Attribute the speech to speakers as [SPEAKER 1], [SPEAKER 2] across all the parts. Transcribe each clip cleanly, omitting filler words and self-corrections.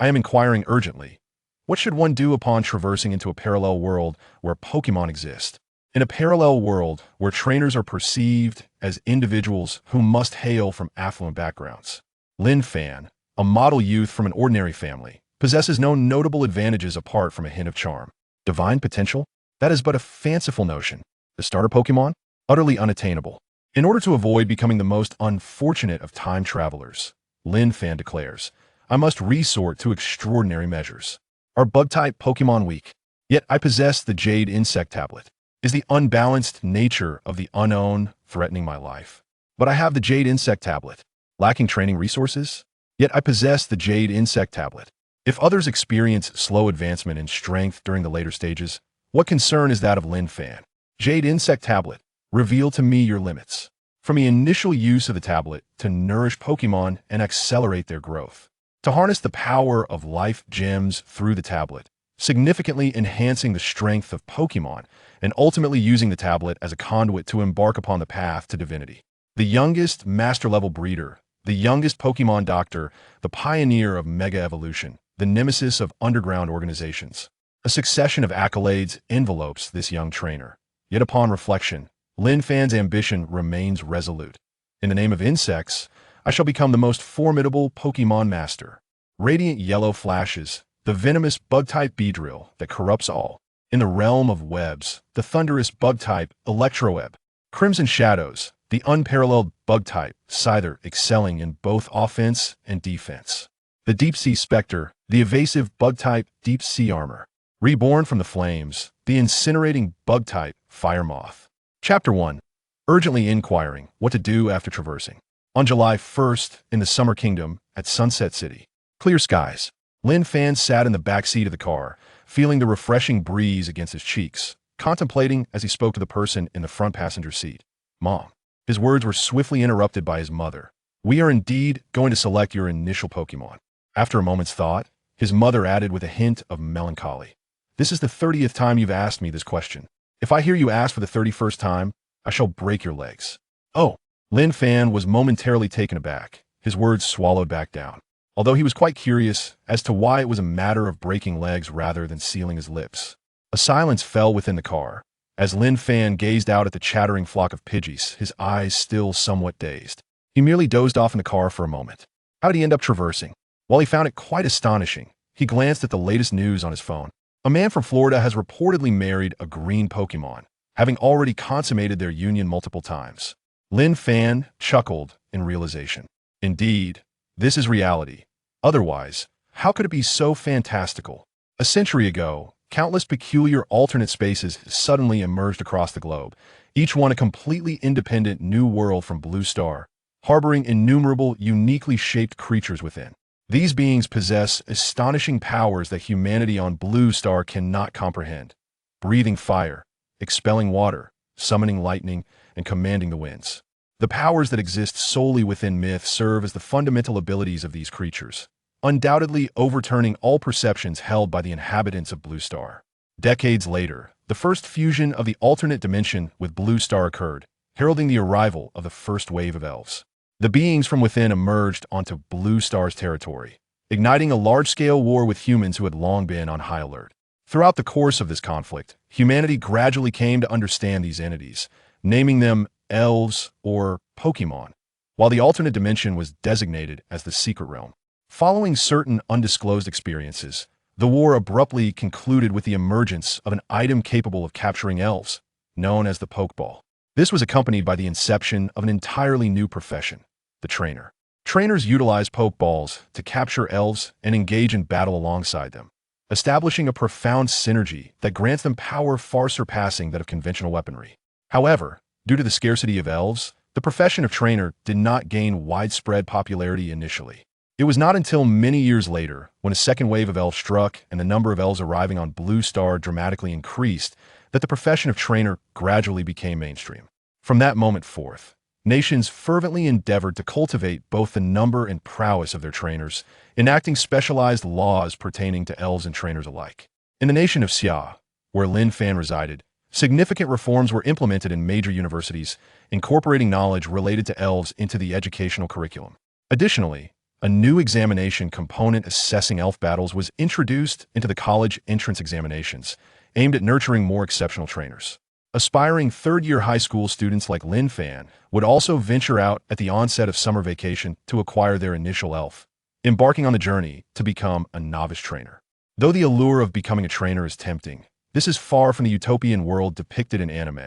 [SPEAKER 1] I am inquiring urgently. What should one do upon traversing into a parallel world where Pokémon exist? In a parallel world where trainers are perceived as individuals who must hail from affluent backgrounds, Lin Fan, a model youth from an ordinary family, possesses no notable advantages apart from a hint of charm. Divine potential? That is but a fanciful notion. The starter Pokémon? Utterly unattainable. In order to avoid becoming the most unfortunate of time travelers, Lin Fan declares, I must resort to extraordinary measures. Are bug-type Pokémon weak? Yet I possess the Jade Insect Tablet. Is the unbalanced nature of the unknown threatening my life? But I have the Jade Insect Tablet. Lacking training resources? Yet I possess the Jade Insect Tablet. If others experience slow advancement in strength during the later stages, what concern is that of Lin Fan? Jade Insect Tablet, reveal to me your limits. From the initial use of the tablet to nourish Pokémon and accelerate their growth, to harness the power of life gems through the tablet, significantly enhancing the strength of Pokémon, and ultimately using the tablet as a conduit to embark upon the path to divinity. The youngest master-level breeder, the youngest Pokémon doctor, the pioneer of mega evolution, the nemesis of underground organizations. A succession of accolades envelopes this young trainer. Yet upon reflection, Lin Fan's ambition remains resolute. In the name of insects, I shall become the most formidable Pokémon Master. Radiant yellow flashes, the venomous bug-type Beedrill that corrupts all. In the realm of webs, the thunderous bug-type Electroweb. Crimson shadows, the unparalleled bug-type Scyther excelling in both offense and defense. The deep-sea specter, the evasive bug-type Deep Sea Armor. Reborn from the flames, the incinerating bug-type Fire Moth. Chapter 1. Urgently inquiring what to do after traversing. On July 1st, in the Summer Kingdom, at Sunset City. Clear skies. Lin Fan sat in the back seat of the car, feeling the refreshing breeze against his cheeks, contemplating as he spoke to the person in the front passenger seat. Mom. His words were swiftly interrupted by his mother. We are indeed going to select your initial Pokémon. After a moment's thought, his mother added with a hint of melancholy. This is the 30th time you've asked me this question. If I hear you ask for the 31st time, I shall break your legs. Oh. Lin Fan was momentarily taken aback, his words swallowed back down. Although he was quite curious as to why it was a matter of breaking legs rather than sealing his lips. A silence fell within the car. As Lin Fan gazed out at the chattering flock of Pidgeys, his eyes still somewhat dazed. He merely dozed off in the car for a moment. How did he end up traversing? While he found it quite astonishing, he glanced at the latest news on his phone. A man from Florida has reportedly married a green Pokémon, having already consummated their union multiple times. Lin Fan chuckled in realization. Indeed, this is reality. Otherwise, how could it be so fantastical? A century ago, countless peculiar alternate spaces suddenly emerged across the globe, each one a completely independent new world from Blue Star, harboring innumerable uniquely shaped creatures within. These beings possess astonishing powers that humanity on Blue Star cannot comprehend. Breathing fire, expelling water, summoning lightning, and commanding the winds. The powers that exist solely within myth serve as the fundamental abilities of these creatures, undoubtedly overturning all perceptions held by the inhabitants of Blue Star. Decades later, the first fusion of the alternate dimension with Blue Star occurred, heralding the arrival of the first wave of elves. The beings from within emerged onto Blue Star's territory, igniting a large-scale war with humans who had long been on high alert. Throughout the course of this conflict, humanity gradually came to understand these entities, naming them elves or Pokémon, while the alternate dimension was designated as the Secret Realm. Following certain undisclosed experiences, the war abruptly concluded with the emergence of an item capable of capturing elves, known as the Pokeball. This was accompanied by the inception of an entirely new profession, the trainer. Trainers utilize Pokeballs to capture elves and engage in battle alongside them, establishing a profound synergy that grants them power far surpassing that of conventional weaponry. However, due to the scarcity of elves, the profession of trainer did not gain widespread popularity initially. It was not until many years later, when a second wave of elves struck and the number of elves arriving on Blue Star dramatically increased, that the profession of trainer gradually became mainstream. From that moment forth, nations fervently endeavored to cultivate both the number and prowess of their trainers, enacting specialized laws pertaining to elves and trainers alike. In the nation of Xia, where Lin Fan resided, significant reforms were implemented in major universities, incorporating knowledge related to elves into the educational curriculum. Additionally, A new examination component assessing elf battles was introduced into the college entrance examinations, aimed at nurturing more exceptional trainers. Aspiring third-year high school students like Lin Fan would also venture out at the onset of summer vacation to acquire their initial elf, embarking on the journey to become a novice trainer. Though the allure of becoming a trainer is tempting, this is far from the utopian world depicted in anime.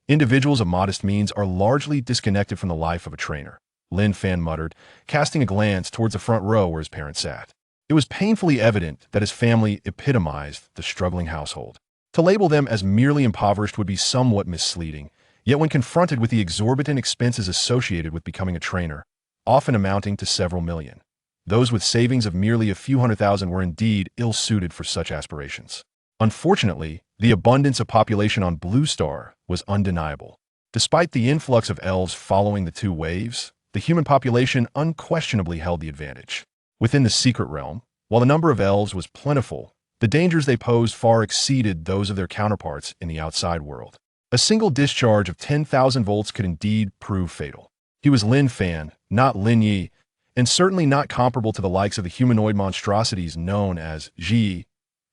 [SPEAKER 1] Individuals of modest means are largely disconnected from the life of a trainer, Lin Fan muttered, casting a glance towards the front row where his parents sat. It was painfully evident that his family epitomized the struggling household. To label them as merely impoverished would be somewhat misleading, yet when confronted with the exorbitant expenses associated with becoming a trainer, often amounting to several million, those with savings of merely a few $100,000 were indeed ill-suited for such aspirations. Unfortunately, the abundance of population on Blue Star was undeniable. Despite the influx of elves following the two waves, the human population unquestionably held the advantage. Within the secret realm, while the number of elves was plentiful, the dangers they posed far exceeded those of their counterparts in the outside world. A single discharge of 10,000 volts could indeed prove fatal. He was Lin Fan, not Lin Yi, and certainly not comparable to the likes of the humanoid monstrosities known as Ji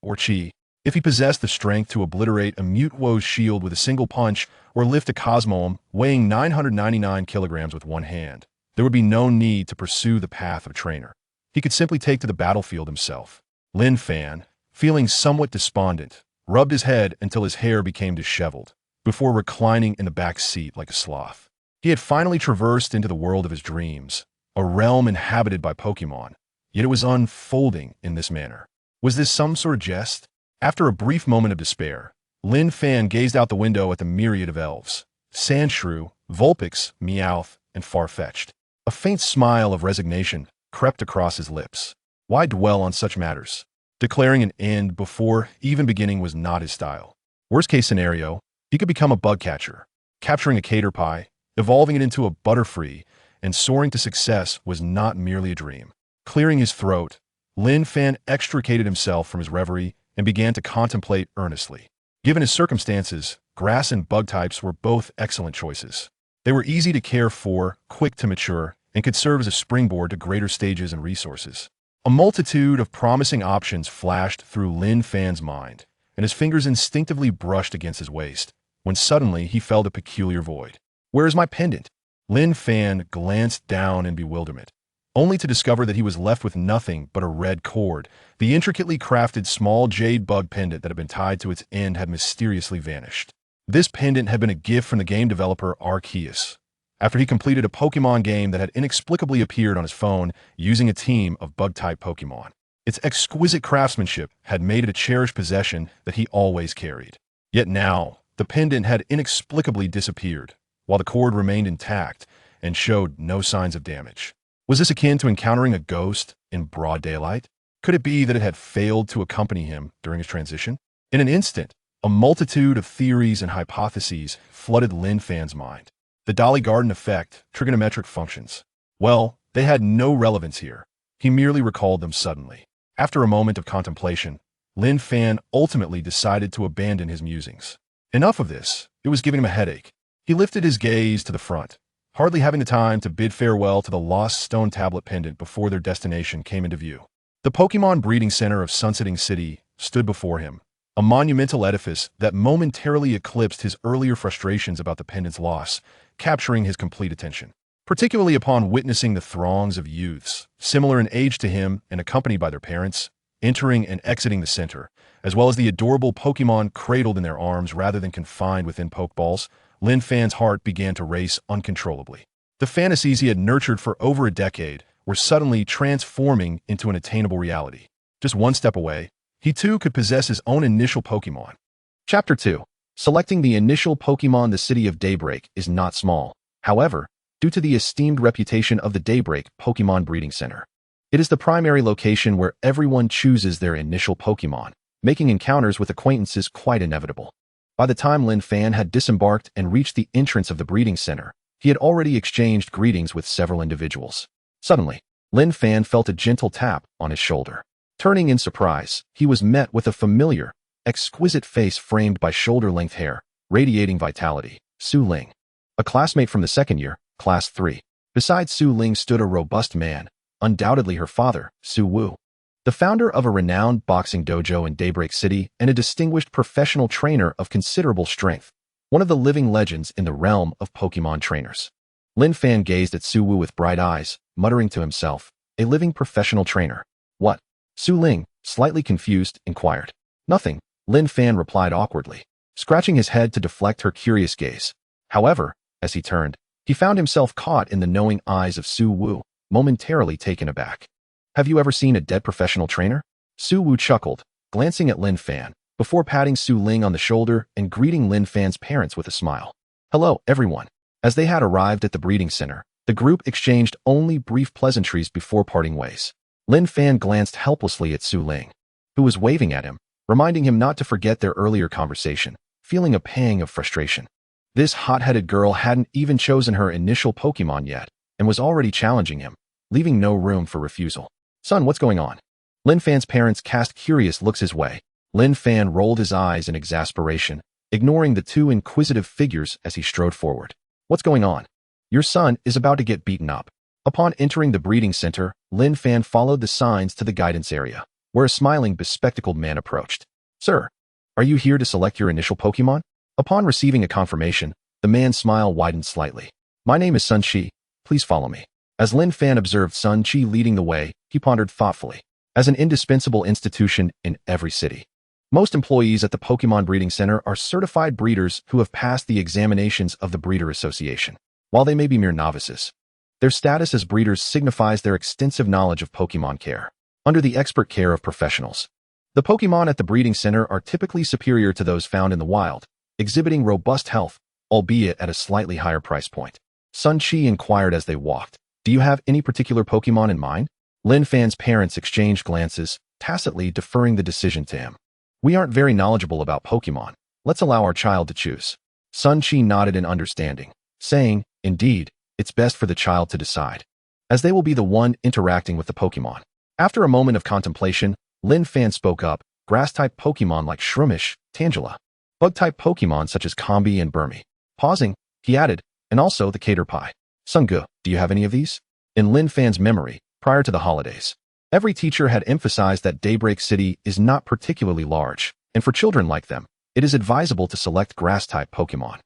[SPEAKER 1] or Qi. If he possessed the strength to obliterate a Mute Woe's shield with a single punch or lift a Cosmoem weighing 999 kilograms with one hand, there would be no need to pursue the path of a trainer. He could simply take to the battlefield himself. Lin Fan, feeling somewhat despondent, rubbed his head until his hair became disheveled, before reclining in the back seat like a sloth. He had finally traversed into the world of his dreams, a realm inhabited by Pokémon, yet it was unfolding in this manner. Was this some sort of jest? After a brief moment of despair, Lin Fan gazed out the window at the myriad of elves, Sandshrew, Vulpix, Meowth, and Farfetch'd. A faint smile of resignation crept across his lips. Why dwell on such matters? Declaring an end before even beginning was not his style. Worst case scenario, he could become a bug catcher, capturing a caterpie, evolving it into a butterfree, and soaring to success was not merely a dream. Clearing his throat, Lin Fan extricated himself from his reverie and began to contemplate earnestly. Given his circumstances, grass and bug types were both excellent choices. They were easy to care for, quick to mature, and could serve as a springboard to greater stages and resources. A multitude of promising options flashed through Lin Fan's mind, and his fingers instinctively brushed against his waist, when suddenly he felt a peculiar void. "Where is my pendant?" Lin Fan glanced down in bewilderment, only to discover that he was left with nothing but a red cord. The intricately crafted small jade bug pendant that had been tied to its end had mysteriously vanished. This pendant had been a gift from the game developer Arceus, after he completed a Pokémon game that had inexplicably appeared on his phone using a team of bug-type Pokémon. Its exquisite craftsmanship had made it a cherished possession that he always carried. Yet now, the pendant had inexplicably disappeared, while the cord remained intact and showed no signs of damage. Was this akin to encountering a ghost in broad daylight? Could it be that it had failed to accompany him during his transition? In an instant, a multitude of theories and hypotheses flooded Lin Fan's mind. The Dolly Garden effect, trigonometric functions. Well, they had no relevance here. He merely recalled them suddenly. After a moment of contemplation, Lin Fan ultimately decided to abandon his musings. Enough of this. It was giving him a headache. He lifted his gaze to the front, hardly having the time to bid farewell to the lost stone tablet pendant before their destination came into view. The Pokémon breeding center of Sunsetting City stood before him, a monumental edifice that momentarily eclipsed his earlier frustrations about the pendant's loss, capturing his complete attention. Particularly upon witnessing the throngs of youths, similar in age to him and accompanied by their parents, entering and exiting the center, as well as the adorable Pokémon cradled in their arms rather than confined within Pokeballs, Lin Fan's heart began to race uncontrollably. The fantasies he had nurtured for over a decade were suddenly transforming into an attainable reality. Just one step away, he too could possess his own initial Pokémon. Chapter 2. Selecting the initial Pokémon. The City of Daybreak is not small. However, due to the esteemed reputation of the Daybreak Pokémon Breeding Center, it is the primary location where everyone chooses their initial Pokémon, making encounters with acquaintances quite inevitable. By the time Lin Fan had disembarked and reached the entrance of the breeding center, he had already exchanged greetings with several individuals. Suddenly, Lin Fan felt a gentle tap on his shoulder. Turning in surprise, he was met with a familiar, exquisite face framed by shoulder-length hair, radiating vitality, Su Ling. A classmate from the second year, Class 3. Beside Su Ling stood a robust man, undoubtedly her father, Su Wu, the founder of a renowned boxing dojo in Daybreak City and a distinguished professional trainer of considerable strength, one of the living legends in the realm of Pokémon trainers. Lin Fan gazed at Su Wu with bright eyes, muttering to himself, a living professional trainer. What? Su Ling, slightly confused, inquired. Nothing, Lin Fan replied awkwardly, scratching his head to deflect her curious gaze. However, as he turned, he found himself caught in the knowing eyes of Su Wu, momentarily taken aback. Have you ever seen a dead professional trainer? Su Wu chuckled, glancing at Lin Fan, before patting Su Ling on the shoulder and greeting Lin Fan's parents with a smile. Hello, everyone. As they had arrived at the breeding center, the group exchanged only brief pleasantries before parting ways. Lin Fan glanced helplessly at Su Ling, who was waving at him, reminding him not to forget their earlier conversation, feeling a pang of frustration. This hot-headed girl hadn't even chosen her initial Pokémon yet, and was already challenging him, leaving no room for refusal. Son, what's going on? Lin Fan's parents cast curious looks his way. Lin Fan rolled his eyes in exasperation, ignoring the two inquisitive figures as he strode forward. What's going on? Your son is about to get beaten up. Upon entering the breeding center, Lin Fan followed the signs to the guidance area, where a smiling, bespectacled man approached. Sir, are you here to select your initial Pokémon? Upon receiving a confirmation, the man's smile widened slightly. My name is Sun Chi. Please follow me. As Lin Fan observed Sun Chi leading the way, he pondered thoughtfully. As an indispensable institution in every city, most employees at the Pokémon Breeding Center are certified breeders who have passed the examinations of the Breeder Association. While they may be mere novices, their status as breeders signifies their extensive knowledge of Pokémon care, under the expert care of professionals. The Pokémon at the Breeding Center are typically superior to those found in the wild, exhibiting robust health, albeit at a slightly higher price point. Sun Chi inquired as they walked. Do you have any particular Pokémon in mind? Lin Fan's parents exchanged glances, tacitly deferring the decision to him. We aren't very knowledgeable about Pokémon. Let's allow our child to choose. Sun Chi nodded in understanding, saying, Indeed, it's best for the child to decide, as they will be the one interacting with the Pokémon. After a moment of contemplation, Lin Fan spoke up. Grass-type Pokémon like Shroomish, Tangela. Bug-type Pokémon such as Combi and Burmy. Pausing, he added, and also the Caterpie. Sungu, do you have any of these? In Lin Fan's memory, prior to the holidays, every teacher had emphasized that Daybreak City is not particularly large, and for children like them, it is advisable to select grass-type Pokémon,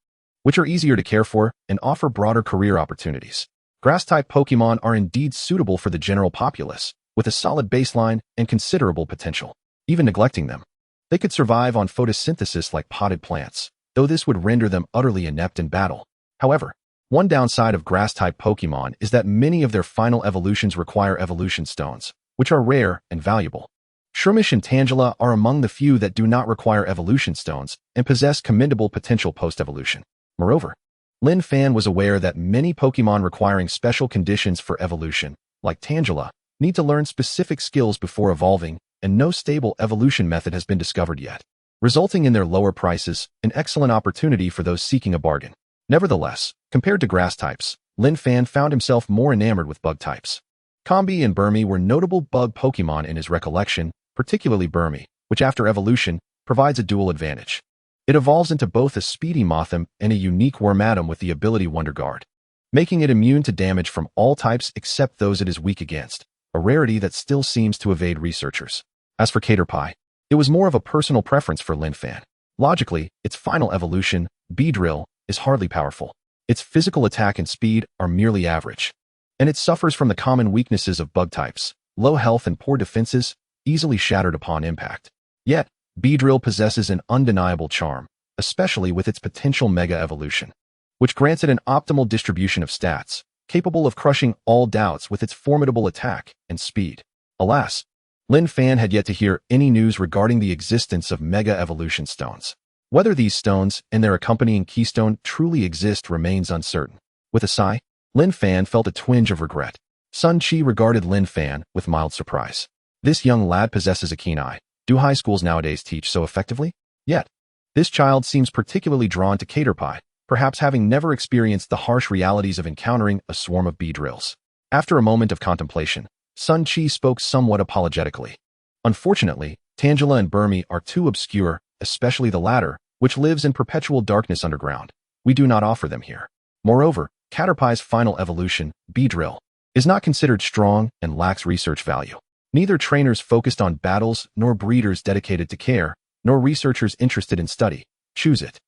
[SPEAKER 1] which are easier to care for and offer broader career opportunities. Grass-type Pokémon are indeed suitable for the general populace, with a solid baseline and considerable potential. Even neglecting them, they could survive on photosynthesis like potted plants, though this would render them utterly inept in battle. However, one downside of grass-type Pokémon is that many of their final evolutions require evolution stones, which are rare and valuable. Shroomish and Tangela are among the few that do not require evolution stones and possess commendable potential post-evolution. Moreover, Lin Fan was aware that many Pokémon requiring special conditions for evolution, like Tangela, need to learn specific skills before evolving, and no stable evolution method has been discovered yet, resulting in their lower prices, an excellent opportunity for those seeking a bargain. Nevertheless, compared to grass types, Lin Fan found himself more enamored with bug types. Combi and Burmy were notable bug Pokémon in his recollection, particularly Burmy, which after evolution, provides a dual advantage. It evolves into both a speedy Mothim and a unique Wormadam with the ability Wonder Guard, making it immune to damage from all types except those it is weak against, a rarity that still seems to evade researchers. As for Caterpie, it was more of a personal preference for Lin Fan. Logically, its final evolution, Beedrill, is hardly powerful. Its physical attack and speed are merely average, and it suffers from the common weaknesses of bug types, low health and poor defenses, easily shattered upon impact. Yet, Beedrill possesses an undeniable charm, especially with its potential mega evolution, which grants it an optimal distribution of stats, capable of crushing all doubts with its formidable attack and speed. Alas, Lin Fan had yet to hear any news regarding the existence of mega evolution stones. Whether these stones and their accompanying keystone truly exist remains uncertain. With a sigh, Lin Fan felt a twinge of regret. Sun Chi regarded Lin Fan with mild surprise. This young lad possesses a keen eye. Do high schools nowadays teach so effectively? Yet, this child seems particularly drawn to Caterpie, perhaps having never experienced the harsh realities of encountering a swarm of Beedrills. After a moment of contemplation, Sun Chi spoke somewhat apologetically. Unfortunately, Tangela and Burmy are too obscure, especially the latter, which lives in perpetual darkness underground. We do not offer them here. Moreover, Caterpie's final evolution, Beedrill, is not considered strong and lacks research value. Neither trainers focused on battles, nor breeders dedicated to care, nor researchers interested in study choose it.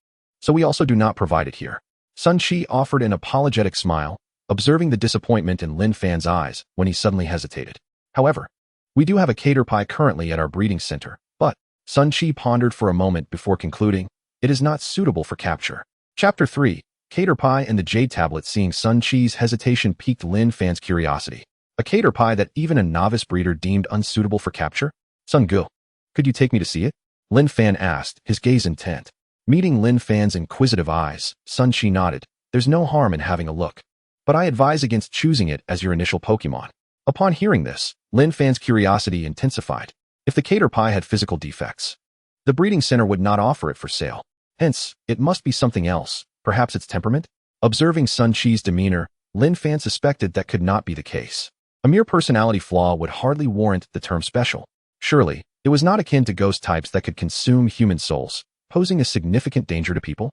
[SPEAKER 1] So we also do not provide it here. Sun Chi offered an apologetic smile, observing the disappointment in Lin Fan's eyes when he suddenly hesitated. However, we do have a caterpie currently at our breeding center, but Sun Chi pondered for a moment before concluding, it is not suitable for capture. Chapter 3, Caterpie and the Jade Tablet. Seeing Sun Chi's hesitation piqued Lin Fan's curiosity. A caterpie that even a novice breeder deemed unsuitable for capture? Sun Gu, could you take me to see it? Lin Fan asked, his gaze intent. Meeting Lin Fan's inquisitive eyes, Sun Chi nodded. There's no harm in having a look, but I advise against choosing it as your initial Pokémon. Upon hearing this, Lin Fan's curiosity intensified. If the caterpie had physical defects, the breeding center would not offer it for sale. Hence, it must be something else, perhaps its temperament? Observing Sun Chi's demeanor, Lin Fan suspected that could not be the case. A mere personality flaw would hardly warrant the term special. Surely, it was not akin to ghost types that could consume human souls, posing a significant danger to people?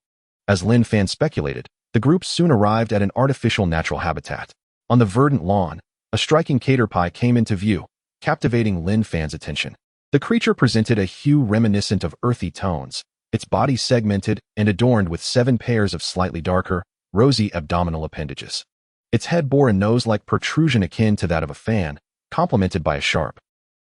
[SPEAKER 1] As Lin Fan speculated, the group soon arrived at an artificial natural habitat. On the verdant lawn, a striking caterpie came into view, captivating Lin Fan's attention. The creature presented a hue reminiscent of earthy tones, its body segmented and adorned with 7 pairs of slightly darker, rosy abdominal appendages. Its head bore a nose-like protrusion akin to that of a fan, complemented by a sharp,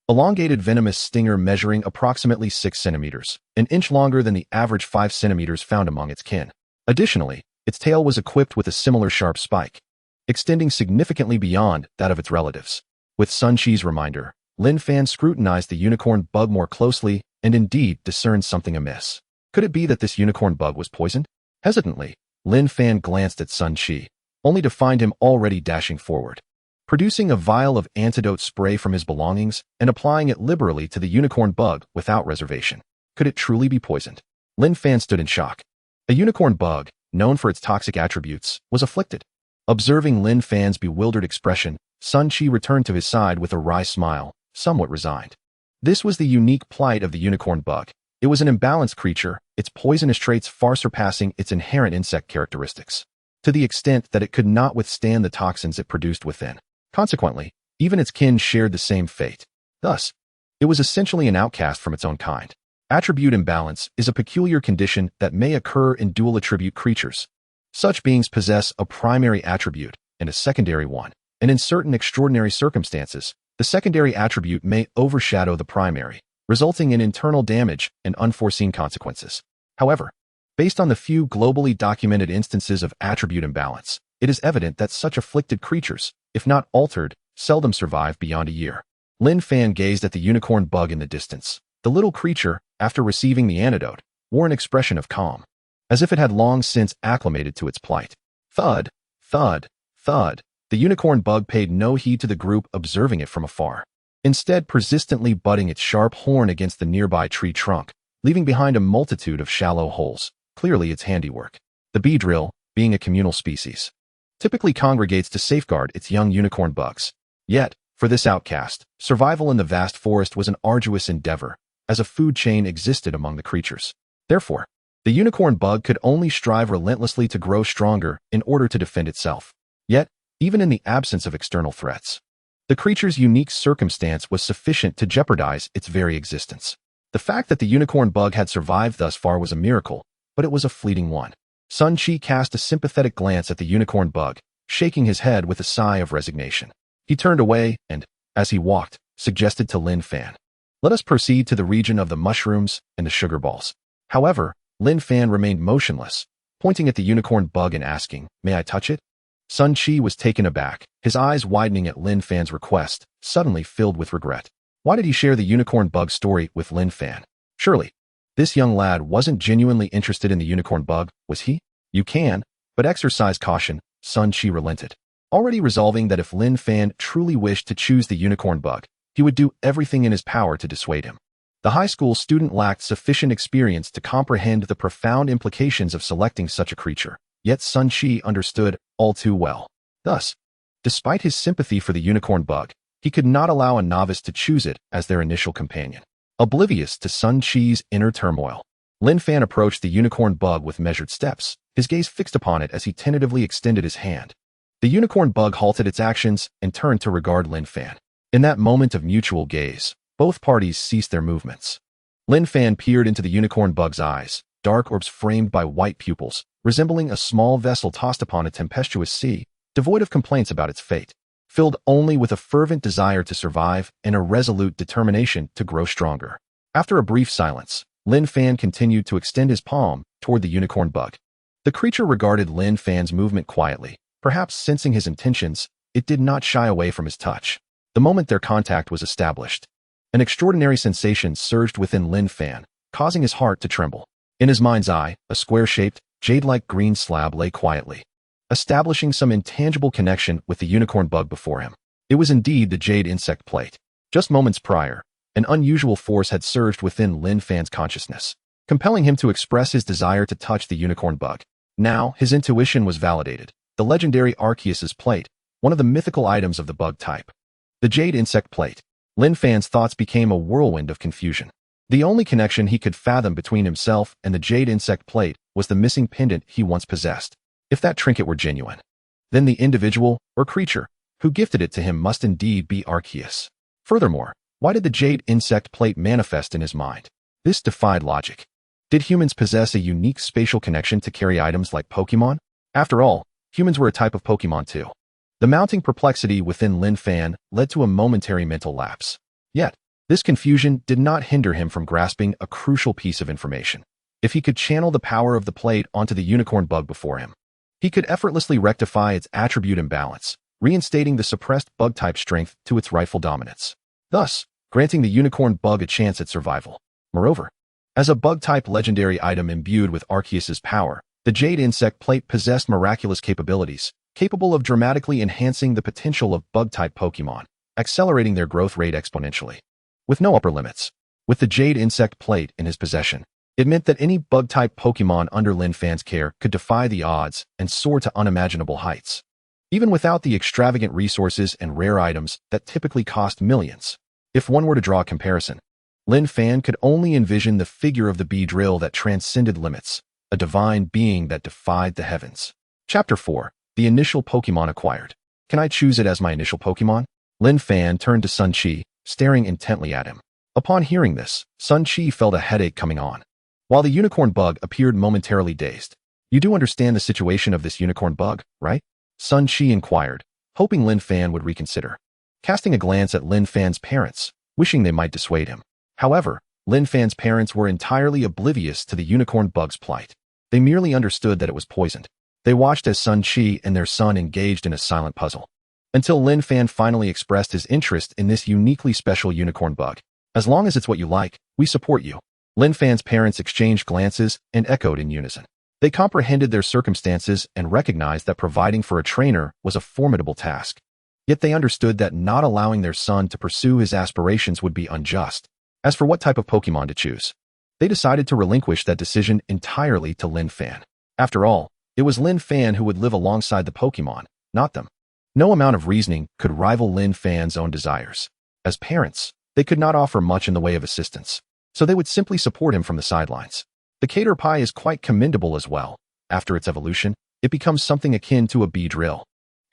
[SPEAKER 1] elongated venomous stinger measuring approximately 6 centimeters, an inch longer than the average 5 centimeters found among its kin. Additionally, its tail was equipped with a similar sharp spike, extending significantly beyond that of its relatives. With Sun Chi's reminder, Lin Fan scrutinized the unicorn bug more closely and indeed discerned something amiss. Could it be that this unicorn bug was poisoned? Hesitantly, Lin Fan glanced at Sun Chi, only to find him already dashing forward, producing a vial of antidote spray from his belongings and applying it liberally to the unicorn bug without reservation. Could it truly be poisoned? Lin Fan stood in shock. A unicorn bug, known for its toxic attributes, was afflicted. Observing Lin Fan's bewildered expression, Sun Chi returned to his side with a wry smile, somewhat resigned. This was the unique plight of the unicorn bug. It was an imbalanced creature, its poisonous traits far surpassing its inherent insect characteristics, to the extent that it could not withstand the toxins it produced within. Consequently, even its kin shared the same fate. Thus, it was essentially an outcast from its own kind. Attribute imbalance is a peculiar condition that may occur in dual attribute creatures. Such beings possess a primary attribute and a secondary one, and in certain extraordinary circumstances, the secondary attribute may overshadow the primary, resulting in internal damage and unforeseen consequences. However, based on the few globally documented instances of attribute imbalance, it is evident that such afflicted creatures, if not altered, seldom survive beyond a year. Lin Fan gazed at the unicorn bug in the distance. The little creature, after receiving the antidote, wore an expression of calm, as if it had long since acclimated to its plight. Thud, thud, thud. The unicorn bug paid no heed to the group observing it from afar, instead persistently butting its sharp horn against the nearby tree trunk, leaving behind a multitude of shallow holes, clearly its handiwork. The bee drill, being a communal species, typically congregates to safeguard its young unicorn bugs. Yet, for this outcast, survival in the vast forest was an arduous endeavor, as a food chain existed among the creatures. Therefore, the unicorn bug could only strive relentlessly to grow stronger in order to defend itself. Yet, even in the absence of external threats, the creature's unique circumstance was sufficient to jeopardize its very existence. The fact that the unicorn bug had survived thus far was a miracle, but it was a fleeting one. Sun Chi cast a sympathetic glance at the unicorn bug, shaking his head with a sigh of resignation. He turned away and, as he walked, suggested to Lin Fan, "Let us proceed to the region of the mushrooms and the sugar balls." However, Lin Fan remained motionless, pointing at the unicorn bug and asking, "May I touch it?" Sun Chi was taken aback, his eyes widening at Lin Fan's request, suddenly filled with regret. Why did he share the unicorn bug story with Lin Fan? Surely, this young lad wasn't genuinely interested in the unicorn bug, was he? "You can, but exercise caution," Sun Chi relented, already resolving that if Lin Fan truly wished to choose the unicorn bug, he would do everything in his power to dissuade him. The high school student lacked sufficient experience to comprehend the profound implications of selecting such a creature, yet Sun Chi understood all too well. Thus, despite his sympathy for the unicorn bug, he could not allow a novice to choose it as their initial companion. Oblivious to Sun Chi's inner turmoil, Lin Fan approached the unicorn bug with measured steps, his gaze fixed upon it as he tentatively extended his hand. The unicorn bug halted its actions and turned to regard Lin Fan. In that moment of mutual gaze, both parties ceased their movements. Lin Fan peered into the unicorn bug's eyes, dark orbs framed by white pupils, resembling a small vessel tossed upon a tempestuous sea, devoid of complaints about its fate, filled only with a fervent desire to survive and a resolute determination to grow stronger. After a brief silence, Lin Fan continued to extend his palm toward the unicorn bug. The creature regarded Lin Fan's movement quietly. Perhaps sensing his intentions, it did not shy away from his touch. The moment their contact was established, an extraordinary sensation surged within Lin Fan, causing his heart to tremble. In his mind's eye, a square-shaped, jade-like green slab lay quietly, establishing some intangible connection with the unicorn bug before him. It was indeed the jade insect plate. Just moments prior, an unusual force had surged within Lin Fan's consciousness, compelling him to express his desire to touch the unicorn bug. Now, his intuition was validated. The legendary Arceus's plate, one of the mythical items of the bug type. The jade insect plate. Lin Fan's thoughts became a whirlwind of confusion. The only connection he could fathom between himself and the jade insect plate was the missing pendant he once possessed. If that trinket were genuine, then the individual, or creature, who gifted it to him must indeed be Arceus. Furthermore, why did the jade insect plate manifest in his mind? This defied logic. Did humans possess a unique spatial connection to carry items like Pokémon? After all, humans were a type of Pokémon too. The mounting perplexity within Lin Fan led to a momentary mental lapse. Yet, this confusion did not hinder him from grasping a crucial piece of information. If he could channel the power of the plate onto the unicorn bug before him, he could effortlessly rectify its attribute imbalance, reinstating the suppressed bug-type strength to its rightful dominance, thus granting the unicorn bug a chance at survival. Moreover, as a bug-type legendary item imbued with Arceus's power, the jade insect plate possessed miraculous capabilities, capable of dramatically enhancing the potential of bug-type Pokémon, accelerating their growth rate exponentially. With no upper limits, with the jade insect plate in his possession, it meant that any bug-type Pokémon under Lin Fan's care could defy the odds and soar to unimaginable heights, even without the extravagant resources and rare items that typically cost millions. If one were to draw a comparison, Lin Fan could only envision the figure of the Beedrill that transcended limits, a divine being that defied the heavens. Chapter 4. The initial Pokémon acquired. Can I choose it as my initial Pokémon? Lin Fan turned to Sun Chi, staring intently at him. Upon hearing this, Sun Chi felt a headache coming on, while the unicorn bug appeared momentarily dazed. You do understand the situation of this unicorn bug, right? Sun Chi inquired, hoping Lin Fan would reconsider, casting a glance at Lin Fan's parents, wishing they might dissuade him. However, Lin Fan's parents were entirely oblivious to the unicorn bug's plight. They merely understood that it was poisoned. They watched as Sun Chi and their son engaged in a silent puzzle, until Lin Fan finally expressed his interest in this uniquely special unicorn bug. As long as it's what you like, we support you. Lin Fan's parents exchanged glances and echoed in unison. They comprehended their circumstances and recognized that providing for a trainer was a formidable task. Yet they understood that not allowing their son to pursue his aspirations would be unjust. As for what type of Pokémon to choose, they decided to relinquish that decision entirely to Lin Fan. After all, it was Lin Fan who would live alongside the Pokémon, not them. No amount of reasoning could rival Lin Fan's own desires. As parents, they could not offer much in the way of assistance, so they would simply support him from the sidelines. The Caterpie is quite commendable as well. After its evolution, it becomes something akin to a Beedrill,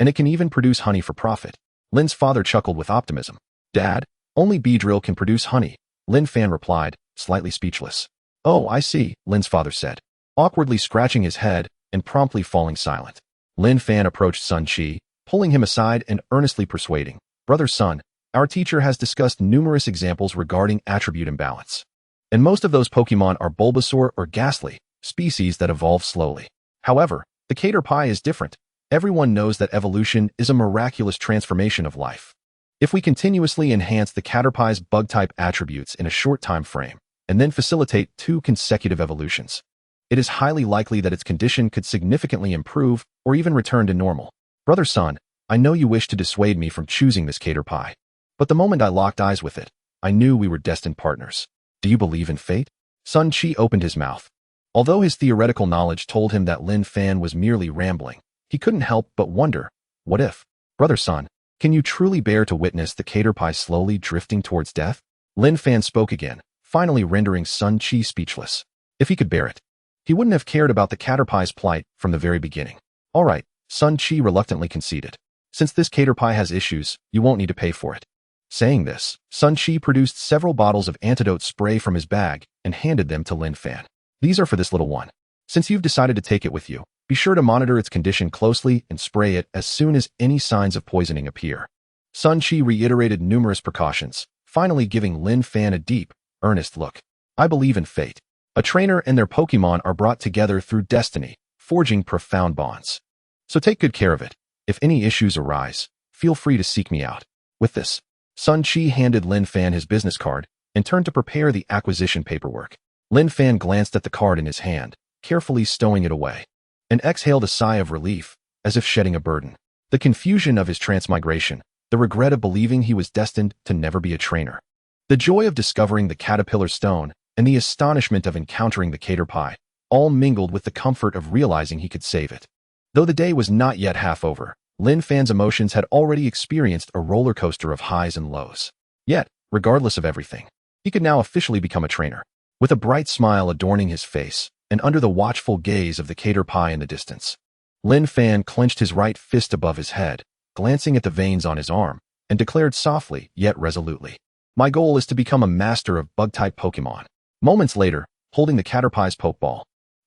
[SPEAKER 1] and it can even produce honey for profit. Lin's father chuckled with optimism. Dad, only Beedrill can produce honey, Lin Fan replied, slightly speechless. Oh, I see, Lin's father said, awkwardly scratching his head and promptly falling silent. Lin Fan approached Sun Chi, pulling him aside and earnestly persuading, Brother Sun, our teacher has discussed numerous examples regarding attribute imbalance. And most of those Pokémon are Bulbasaur or Ghastly, species that evolve slowly. However, the Caterpie is different. Everyone knows that evolution is a miraculous transformation of life. If we continuously enhance the Caterpie's bug-type attributes in a short time frame, and then facilitate 2 consecutive evolutions, it is highly likely that its condition could significantly improve or even return to normal. Brother Sun, I know you wish to dissuade me from choosing this Caterpie, but the moment I locked eyes with it, I knew we were destined partners. Do you believe in fate? Sun Chi opened his mouth. Although his theoretical knowledge told him that Lin Fan was merely rambling, he couldn't help but wonder, what if? Brother Sun, can you truly bear to witness the Caterpie slowly drifting towards death? Lin Fan spoke again, finally rendering Sun Chi speechless. If he could bear it, he wouldn't have cared about the Caterpie's plight from the very beginning. All right, Sun Chi reluctantly conceded. Since this caterpie has issues, you won't need to pay for it. Saying this, Sun Chi produced several bottles of antidote spray from his bag and handed them to Lin Fan. These are for this little one. Since you've decided to take it with you, be sure to monitor its condition closely and spray it as soon as any signs of poisoning appear. Sun Chi reiterated numerous precautions, finally giving Lin Fan a deep, earnest look. I believe in fate. A trainer and their Pokémon are brought together through destiny, forging profound bonds. So take good care of it. If any issues arise, feel free to seek me out. With this, Sun Chi handed Lin Fan his business card and turned to prepare the acquisition paperwork. Lin Fan glanced at the card in his hand, carefully stowing it away, and exhaled a sigh of relief, as if shedding a burden. The confusion of his transmigration, the regret of believing he was destined to never be a trainer, the joy of discovering the caterpillar stone, and the astonishment of encountering the caterpie, all mingled with the comfort of realizing he could save it. Though the day was not yet half over, Lin Fan's emotions had already experienced a roller coaster of highs and lows. Yet, regardless of everything, he could now officially become a trainer. With a bright smile adorning his face, and under the watchful gaze of the caterpie in the distance, Lin Fan clenched his right fist above his head, glancing at the veins on his arm, and declared softly yet resolutely, "My goal is to become a master of bug-type Pokémon." Moments later, holding the caterpie's Pokeball,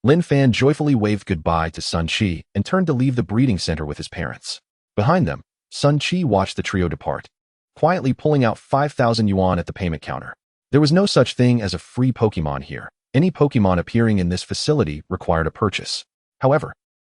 [SPEAKER 1] Lin Fan joyfully waved goodbye to Sun Chi and turned to leave the breeding center with his parents. Behind them, Sun Chi watched the trio depart, quietly pulling out 5,000 yuan at the payment counter. There was no such thing as a free Pokémon here. Any Pokémon appearing in this facility required a purchase. However,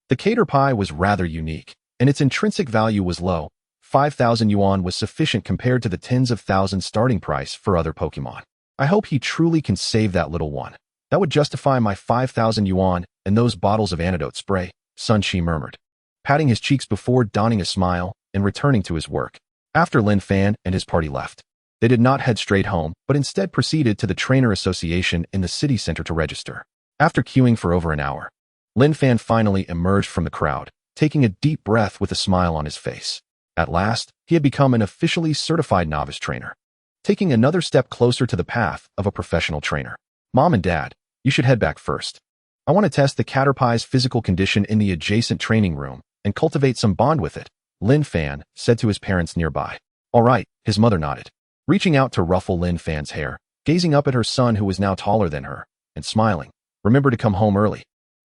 [SPEAKER 1] the caterpie was rather unique, and its intrinsic value was low. 5,000 yuan was sufficient compared to the tens of thousands starting price for other Pokémon. I hope he truly can save that little one. That would justify my 5,000 yuan and those bottles of antidote spray, Sun Chi murmured, patting his cheeks before donning a smile and returning to his work. After Lin Fan and his party left, they did not head straight home, but instead proceeded to the Trainer Association in the city center to register. After queuing for over an hour, Lin Fan finally emerged from the crowd, taking a deep breath with a smile on his face. At last, he had become an officially certified novice trainer, taking another step closer to the path of a professional trainer. Mom and Dad, you should head back first. I want to test the caterpie's physical condition in the adjacent training room and cultivate some bond with it, Lin Fan said to his parents nearby. All right, his mother nodded, reaching out to ruffle Lin Fan's hair, gazing up at her son who was now taller than her, and smiling. Remember to come home early.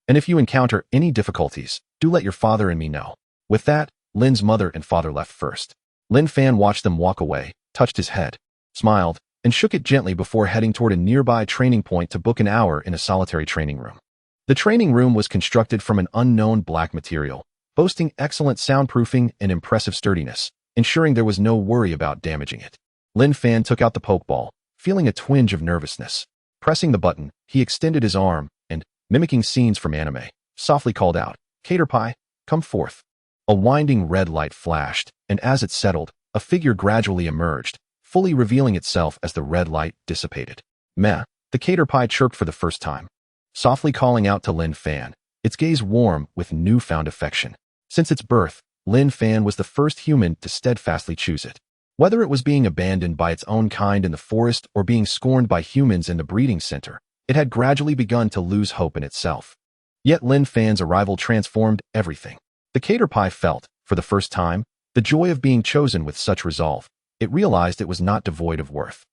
[SPEAKER 1] And if you encounter any difficulties, do let your father and me know. With that, Lin's mother and father left first. Lin Fan watched them walk away, touched his head, smiled, and shook it gently before heading toward a nearby training point to book an hour in a solitary training room. The training room was constructed from an unknown black material, boasting excellent soundproofing and impressive sturdiness, ensuring there was no worry about damaging it. Lin Fan took out the Pokeball, feeling a twinge of nervousness. Pressing the button, he extended his arm and, mimicking scenes from anime, softly called out, "Caterpie, come forth." A winding red light flashed, and as it settled, a figure gradually emerged, fully revealing itself as the red light dissipated. Meh, the caterpie chirped for the first time, softly calling out to Lin Fan, its gaze warm with newfound affection. Since its birth, Lin Fan was the first human to steadfastly choose it. Whether it was being abandoned by its own kind in the forest or being scorned by humans in the breeding center, it had gradually begun to lose hope in itself. Yet Lin Fan's arrival transformed everything. The caterpie felt, for the first time, the joy of being chosen with such resolve. It realized it was not devoid of worth.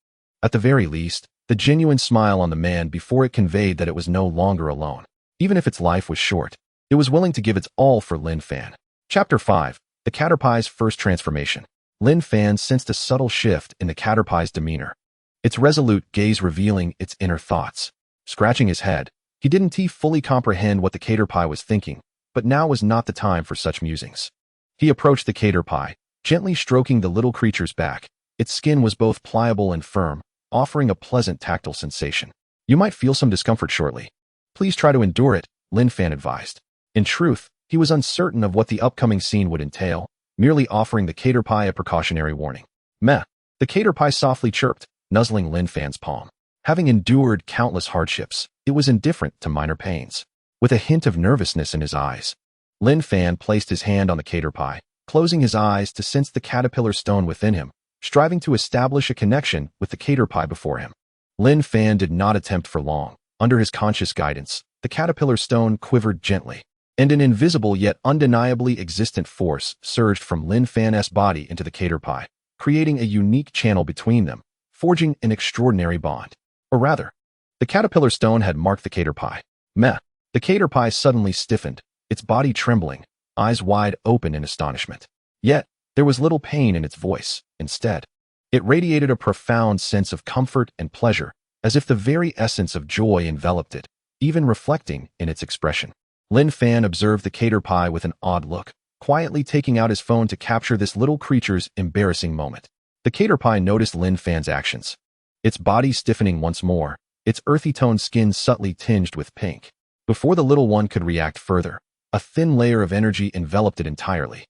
[SPEAKER 1] At the very least, the genuine smile on the man before it conveyed that it was no longer alone. Even if its life was short, it was willing to give its all for Lin Fan. Chapter 5. The Caterpie's First Transformation. Lin Fan sensed a subtle shift in the caterpie's demeanor, its resolute gaze revealing its inner thoughts. Scratching his head, he didn't fully comprehend what the caterpie was thinking, but now was not the time for such musings. He approached the caterpie, gently stroking the little creature's back. Its skin was both pliable and firm, offering a pleasant tactile sensation. You might feel some discomfort shortly. Please try to endure it, Lin Fan advised. In truth, he was uncertain of what the upcoming scene would entail, merely offering the caterpie a precautionary warning. Meh, the caterpie softly chirped, nuzzling Lin Fan's palm. Having endured countless hardships, it was indifferent to minor pains. With a hint of nervousness in his eyes, Lin Fan placed his hand on the caterpie, closing his eyes to sense the caterpillar stone within him, striving to establish a connection with the caterpie before him. Lin Fan did not attempt for long. Under his conscious guidance, the caterpillar stone quivered gently, and an invisible yet undeniably existent force surged from Lin Fan's body into the caterpie, creating a unique channel between them, forging an extraordinary bond. Or rather, the caterpillar stone had marked the caterpie. Meh. The caterpie suddenly stiffened, its body trembling, eyes wide open in astonishment. Yet, there was little pain in its voice. Instead, it radiated a profound sense of comfort and pleasure, as if the very essence of joy enveloped it, even reflecting in its expression. Lin Fan observed the caterpie with an odd look, quietly taking out his phone to capture this little creature's embarrassing moment. The caterpie noticed Lin Fan's actions, its body stiffening once more, its earthy-toned skin subtly tinged with pink. Before the little one could react further, a thin layer of energy enveloped it entirely,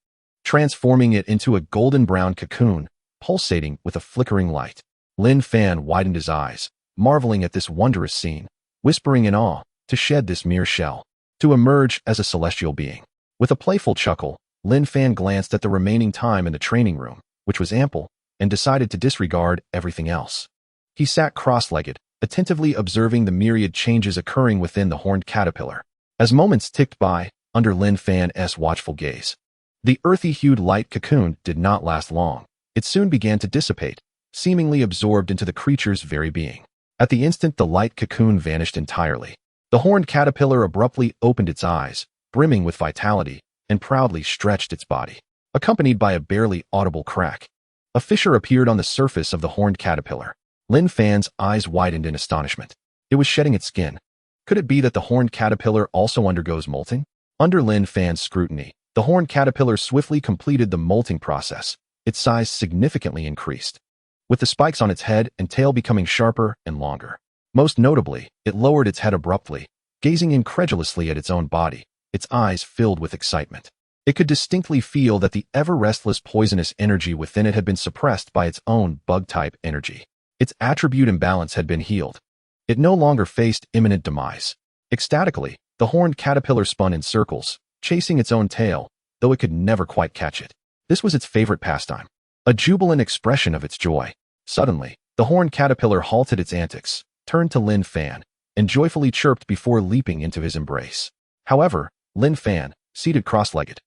[SPEAKER 1] transforming it into a golden-brown cocoon, pulsating with a flickering light. Lin Fan widened his eyes, marveling at this wondrous scene, whispering in awe, to shed this mere shell, to emerge as a celestial being. With a playful chuckle, Lin Fan glanced at the remaining time in the training room, which was ample, and decided to disregard everything else. He sat cross-legged, attentively observing the myriad changes occurring within the horned caterpillar. As moments ticked by, under Lin Fan's watchful gaze, the earthy-hued light cocoon did not last long. It soon began to dissipate, seemingly absorbed into the creature's very being. At the instant the light cocoon vanished entirely, the horned caterpillar abruptly opened its eyes, brimming with vitality, and proudly stretched its body, accompanied by a barely audible crack. A fissure appeared on the surface of the horned caterpillar. Lin Fan's eyes widened in astonishment. It was shedding its skin. Could it be that the horned caterpillar also undergoes molting? Under Lin Fan's scrutiny, the horned caterpillar swiftly completed the molting process. Its size significantly increased, with the spikes on its head and tail becoming sharper and longer. Most notably, it lowered its head abruptly, gazing incredulously at its own body, its eyes filled with excitement. It could distinctly feel that the ever-restless poisonous energy within it had been suppressed by its own bug-type energy. Its attribute imbalance had been healed. It no longer faced imminent demise. Ecstatically, the horned caterpillar spun in circles, chasing its own tail, though it could never quite catch it. This was its favorite pastime, a jubilant expression of its joy. Suddenly, the horned caterpillar halted its antics, turned to Lin Fan, and joyfully chirped before leaping into his embrace. However, Lin Fan, seated cross-legged,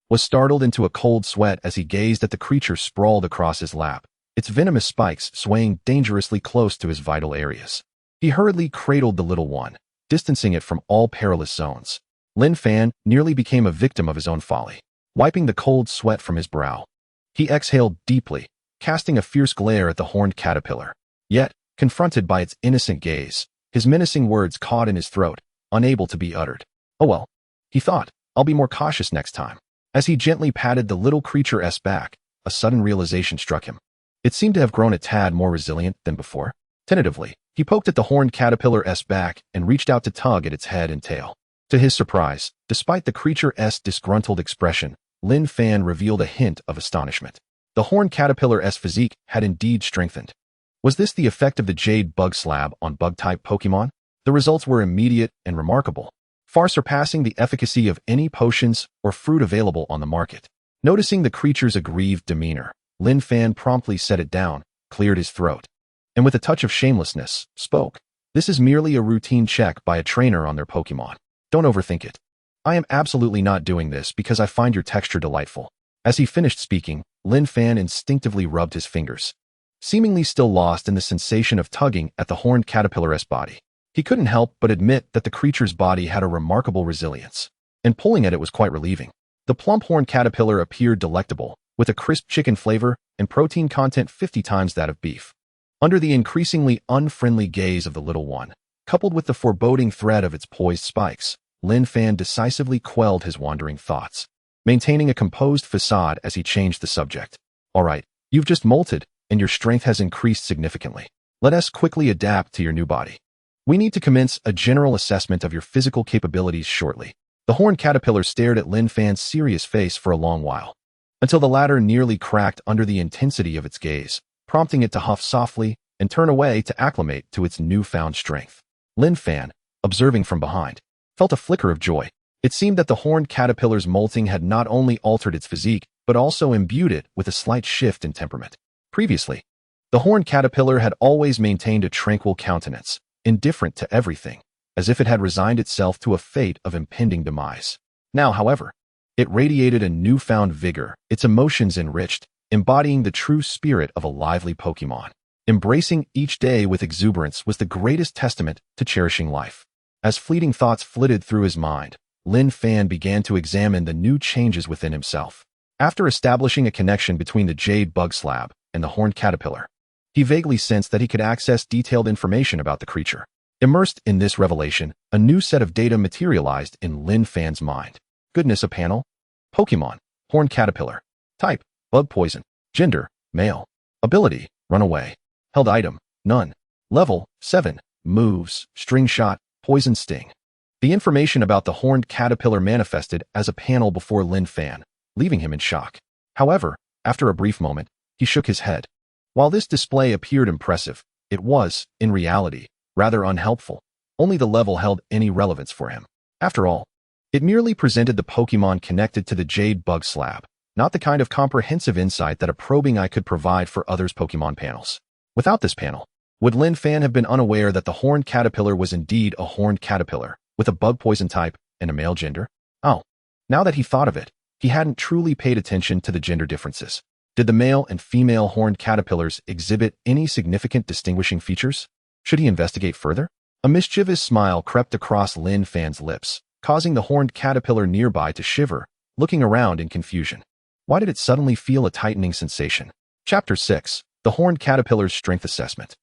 [SPEAKER 1] was startled into a cold sweat as he gazed at the creature sprawled across his lap, its venomous spikes swaying dangerously close to his vital areas. He hurriedly cradled the little one, distancing it from all perilous zones. Lin Fan nearly became a victim of his own folly. Wiping the cold sweat from his brow, he exhaled deeply, casting a fierce glare at the horned caterpillar. Yet, confronted by its innocent gaze, his menacing words caught in his throat, unable to be uttered. Oh well, he thought, I'll be more cautious next time. As he gently patted the little creature's back, a sudden realization struck him. It seemed to have grown a tad more resilient than before. Tentatively, he poked at the horned caterpillar's back and reached out to tug at its head and tail. To his surprise, despite the creature's disgruntled expression, Lin Fan revealed a hint of astonishment. The horned caterpillar's physique had indeed strengthened. Was this the effect of the jade bug slab on bug-type Pokémon? The results were immediate and remarkable, far surpassing the efficacy of any potions or fruit available on the market. Noticing the creature's aggrieved demeanor, Lin Fan promptly set it down, cleared his throat, and with a touch of shamelessness, spoke. This is merely a routine check by a trainer on their Pokémon. Don't overthink it. I am absolutely not doing this because I find your texture delightful. As he finished speaking, Lin Fan instinctively rubbed his fingers, seemingly still lost in the sensation of tugging at the horned caterpillar's body. He couldn't help but admit that the creature's body had a remarkable resilience, and pulling at it was quite relieving. The plump horned caterpillar appeared delectable, with a crisp chicken flavor and protein content 50 times that of beef. Under the increasingly unfriendly gaze of the little one, coupled with the foreboding threat of its poised spikes, Lin Fan decisively quelled his wandering thoughts, maintaining a composed facade as he changed the subject. All right, you've just molted, and your strength has increased significantly. Let us quickly adapt to your new body. We need to commence a general assessment of your physical capabilities shortly. The horned caterpillar stared at Lin Fan's serious face for a long while, until the latter nearly cracked under the intensity of its gaze, prompting it to huff softly and turn away to acclimate to its newfound strength. Lin Fan, observing from behind, felt a flicker of joy. It seemed that the horned caterpillar's molting had not only altered its physique, but also imbued it with a slight shift in temperament. Previously, the horned caterpillar had always maintained a tranquil countenance, indifferent to everything, as if it had resigned itself to a fate of impending demise. Now, however, it radiated a newfound vigor, its emotions enriched, embodying the true spirit of a lively Pokémon. Embracing each day with exuberance was the greatest testament to cherishing life. As fleeting thoughts flitted through his mind, Lin Fan began to examine the new changes within himself. After establishing a connection between the jade bug slab and the horned caterpillar, he vaguely sensed that he could access detailed information about the creature. Immersed in this revelation, a new set of data materialized in Lin Fan's mind. Goodness, a panel. Pokémon, horned caterpillar. Type, bug poison. Gender, male. Ability, runaway. Held item, none. Level, 7. Moves, string shot, poison sting. The information about the horned caterpillar manifested as a panel before Lin Fan, leaving him in shock. However, after a brief moment, he shook his head. While this display appeared impressive, it was, in reality, rather unhelpful. Only the level held any relevance for him. After all, it merely presented the Pokémon connected to the jade bug slab, not the kind of comprehensive insight that a probing eye could provide for others' Pokémon panels. Without this panel, would Lin Fan have been unaware that the horned caterpillar was indeed a horned caterpillar, with a bug poison type and a male gender? Oh, now that he thought of it, he hadn't truly paid attention to the gender differences. Did the male and female horned caterpillars exhibit any significant distinguishing features? Should he investigate further? A mischievous smile crept across Lin Fan's lips, causing the horned caterpillar nearby to shiver, looking around in confusion. Why did it suddenly feel a tightening sensation? Chapter 6. The Horned Caterpillar's Strength Assessment.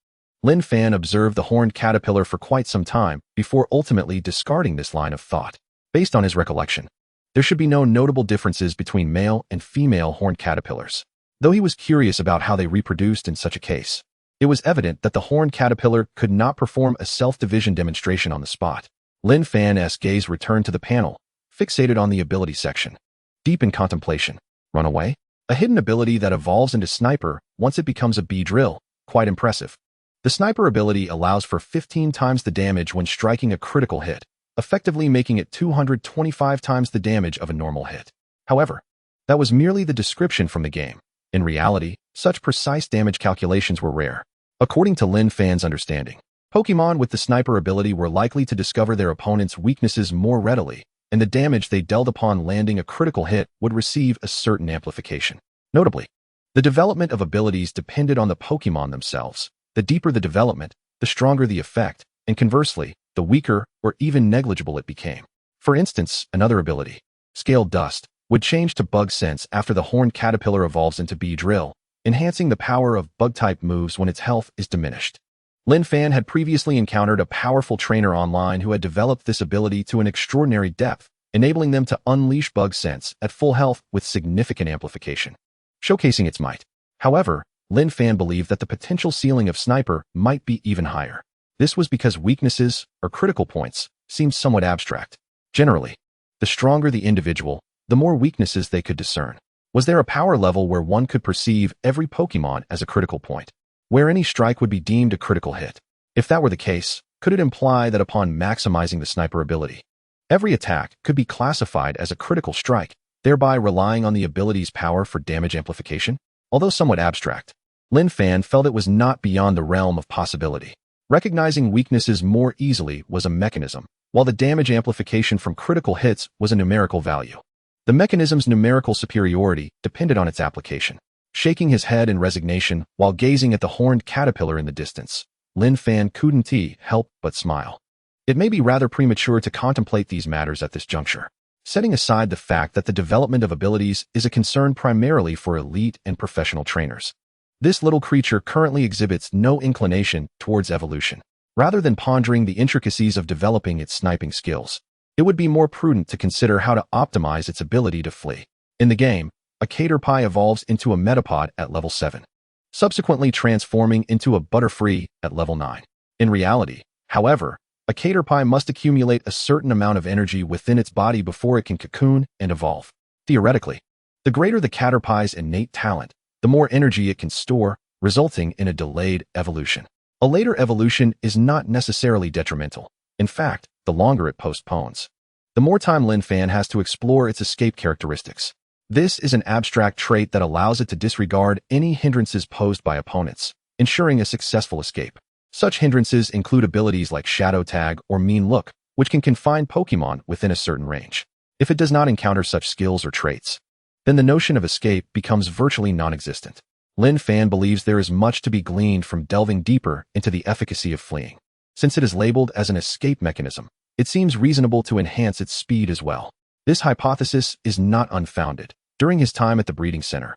[SPEAKER 1] Lin Fan observed the horned caterpillar for quite some time before ultimately discarding this line of thought. Based on his recollection, there should be no notable differences between male and female horned caterpillars. Though he was curious about how they reproduced in such a case, it was evident that the horned caterpillar could not perform a self-division demonstration on the spot. Lin Fan's gaze returned to the panel, fixated on the ability section. Deep in contemplation. Runaway? A hidden ability that evolves into Sniper once it becomes a B-drill. Quite impressive. The Sniper ability allows for 15 times the damage when striking a critical hit, effectively making it 225 times the damage of a normal hit. However, that was merely the description from the game. In reality, such precise damage calculations were rare. According to Lin Fan's understanding, Pokémon with the Sniper ability were likely to discover their opponent's weaknesses more readily, and the damage they dealt upon landing a critical hit would receive a certain amplification. Notably, the development of abilities depended on the Pokémon themselves. The deeper the development, the stronger the effect, and conversely, the weaker or even negligible it became. For instance, another ability, Scaled Dust, would change to Bug Sense after the horned caterpillar evolves into B-drill, enhancing the power of bug-type moves when its health is diminished. Lin Fan had previously encountered a powerful trainer online who had developed this ability to an extraordinary depth, enabling them to unleash Bug Sense at full health with significant amplification, showcasing its might. However, Lin Fan believed that the potential ceiling of Sniper might be even higher. This was because weaknesses, or critical points, seemed somewhat abstract. Generally, the stronger the individual, the more weaknesses they could discern. Was there a power level where one could perceive every Pokémon as a critical point, where any strike would be deemed a critical hit? If that were the case, could it imply that upon maximizing the Sniper ability, every attack could be classified as a critical strike, thereby relying on the ability's power for damage amplification? Although somewhat abstract, Lin Fan felt it was not beyond the realm of possibility. Recognizing weaknesses more easily was a mechanism, while the damage amplification from critical hits was a numerical value. The mechanism's numerical superiority depended on its application. Shaking his head in resignation while gazing at the horned caterpillar in the distance, Lin Fan couldn't help but smile. It may be rather premature to contemplate these matters at this juncture, setting aside the fact that the development of abilities is a concern primarily for elite and professional trainers. This little creature currently exhibits no inclination towards evolution. Rather than pondering the intricacies of developing its sniping skills, it would be more prudent to consider how to optimize its ability to flee. In the game, a Caterpie evolves into a Metapod at level 7, subsequently transforming into a Butterfree at level 9. In reality, however, a Caterpie must accumulate a certain amount of energy within its body before it can cocoon and evolve. Theoretically, the greater the Caterpie's innate talent, the more energy it can store, resulting in a delayed evolution. A later evolution is not necessarily detrimental. In fact, the longer it postpones, the more time Lin Fan has to explore its escape characteristics. This is an abstract trait that allows it to disregard any hindrances posed by opponents, ensuring a successful escape. Such hindrances include abilities like Shadow Tag or Mean Look, which can confine Pokémon within a certain range. If it does not encounter such skills or traits, then the notion of escape becomes virtually non-existent. Lin Fan believes there is much to be gleaned from delving deeper into the efficacy of fleeing. Since it is labeled as an escape mechanism, it seems reasonable to enhance its speed as well. This hypothesis is not unfounded. During his time at the breeding center,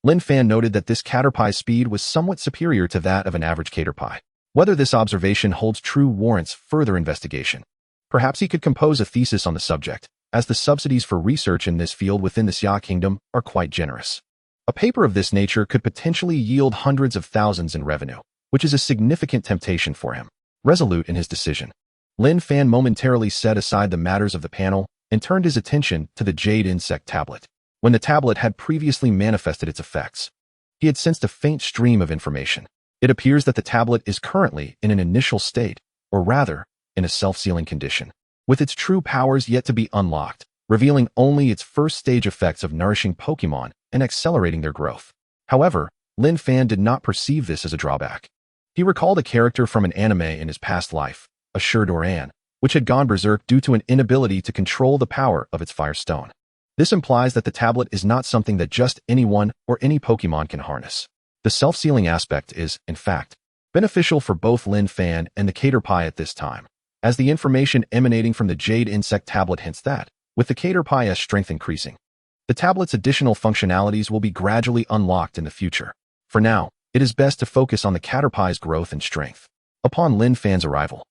[SPEAKER 1] Lin Fan noted that this caterpie's speed was somewhat superior to that of an average caterpie. Whether this observation holds true warrants further investigation. Perhaps he could compose a thesis on the subject, as the subsidies for research in this field within the Xia Kingdom are quite generous. A paper of this nature could potentially yield hundreds of thousands in revenue, which is a significant temptation for him. Resolute in his decision, Lin Fan momentarily set aside the matters of the panel and turned his attention to the jade insect tablet. When the tablet had previously manifested its effects, he had sensed a faint stream of information. It appears that the tablet is currently in an initial state, or rather, in a self-sealing condition, with its true powers yet to be unlocked, revealing only its first stage effects of nourishing Pokémon and accelerating their growth. However, Lin Fan did not perceive this as a drawback. He recalled a character from an anime in his past life, a Shurdoran, which had gone berserk due to an inability to control the power of its Firestone. This implies that the tablet is not something that just anyone or any Pokémon can harness. The self-sealing aspect is, in fact, beneficial for both Lin Fan and the caterpie at this time, as the information emanating from the jade insect tablet hints that, with the caterpie's strength increasing, the tablet's additional functionalities will be gradually unlocked in the future. For now, it is best to focus on the caterpie's growth and strength. Upon Lin Fan's arrival,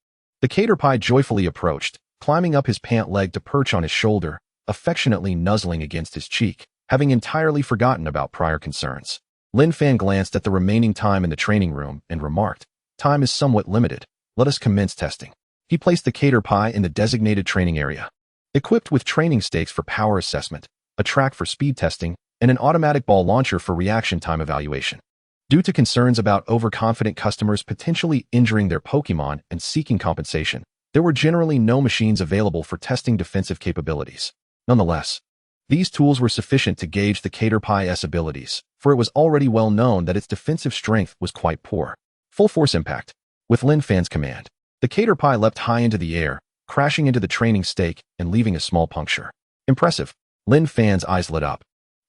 [SPEAKER 1] the caterpie joyfully approached, climbing up his pant leg to perch on his shoulder, affectionately nuzzling against his cheek, having entirely forgotten about prior concerns. Lin Fan glanced at the remaining time in the training room and remarked, "Time is somewhat limited. Let us commence testing." He placed the caterpie in the designated training area, equipped with training stakes for power assessment, a track for speed testing, and an automatic ball launcher for reaction time evaluation. Due to concerns about overconfident customers potentially injuring their Pokémon and seeking compensation, there were generally no machines available for testing defensive capabilities. Nonetheless, these tools were sufficient to gauge the caterpie's abilities, for it was already well known that its defensive strength was quite poor. Full force impact. With Lin Fan's command, the caterpie leapt high into the air, crashing into the training stake and leaving a small puncture. Impressive. Lin Fan's eyes lit up.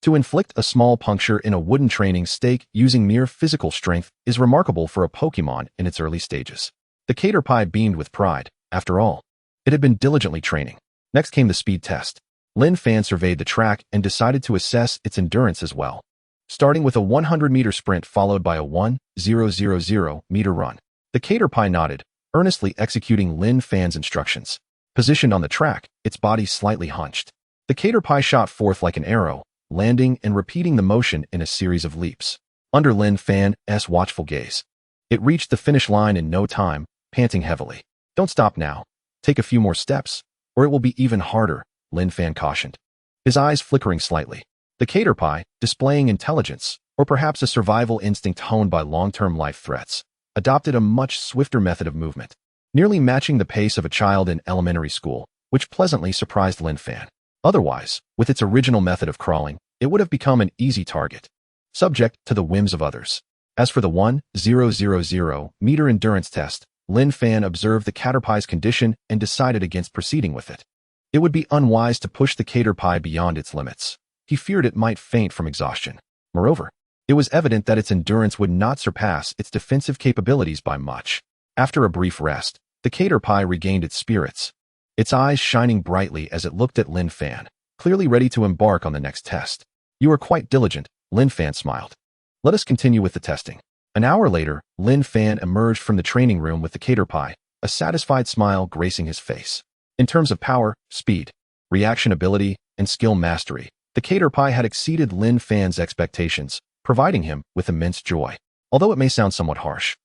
[SPEAKER 1] To inflict a small puncture in a wooden training stake using mere physical strength is remarkable for a Pokémon in its early stages. The caterpie beamed with pride. After all, it had been diligently training. Next came the speed test. Lin Fan surveyed the track and decided to assess its endurance as well, starting with a 100-meter sprint followed by a 1,000-meter run. The caterpie nodded, earnestly executing Lin Fan's instructions. Positioned on the track, its body slightly hunched, the caterpie shot forth like an arrow, landing and repeating the motion in a series of leaps. Under Lin Fan's watchful gaze, it reached the finish line in no time, panting heavily. "Don't stop now. Take a few more steps, or it will be even harder," Lin Fan cautioned, his eyes flickering slightly. The caterpie, displaying intelligence, or perhaps a survival instinct honed by long-term life threats, adopted a much swifter method of movement, nearly matching the pace of a child in elementary school, which pleasantly surprised Lin Fan. Otherwise, with its original method of crawling, it would have become an easy target, subject to the whims of others. As for the 1,000-meter endurance test, Lin Fan observed the caterpie's condition and decided against proceeding with it. It would be unwise to push the caterpie beyond its limits. He feared it might faint from exhaustion. Moreover, it was evident that its endurance would not surpass its defensive capabilities by much. After a brief rest, the caterpie regained its spirits, its eyes shining brightly as it looked at Lin Fan, clearly ready to embark on the next test. "You are quite diligent," Lin Fan smiled. "Let us continue with the testing." An hour later, Lin Fan emerged from the training room with the caterpie, a satisfied smile gracing his face. In terms of power, speed, reaction ability, and skill mastery, the caterpie had exceeded Lin Fan's expectations, providing him with immense joy. Although it may sound somewhat harsh,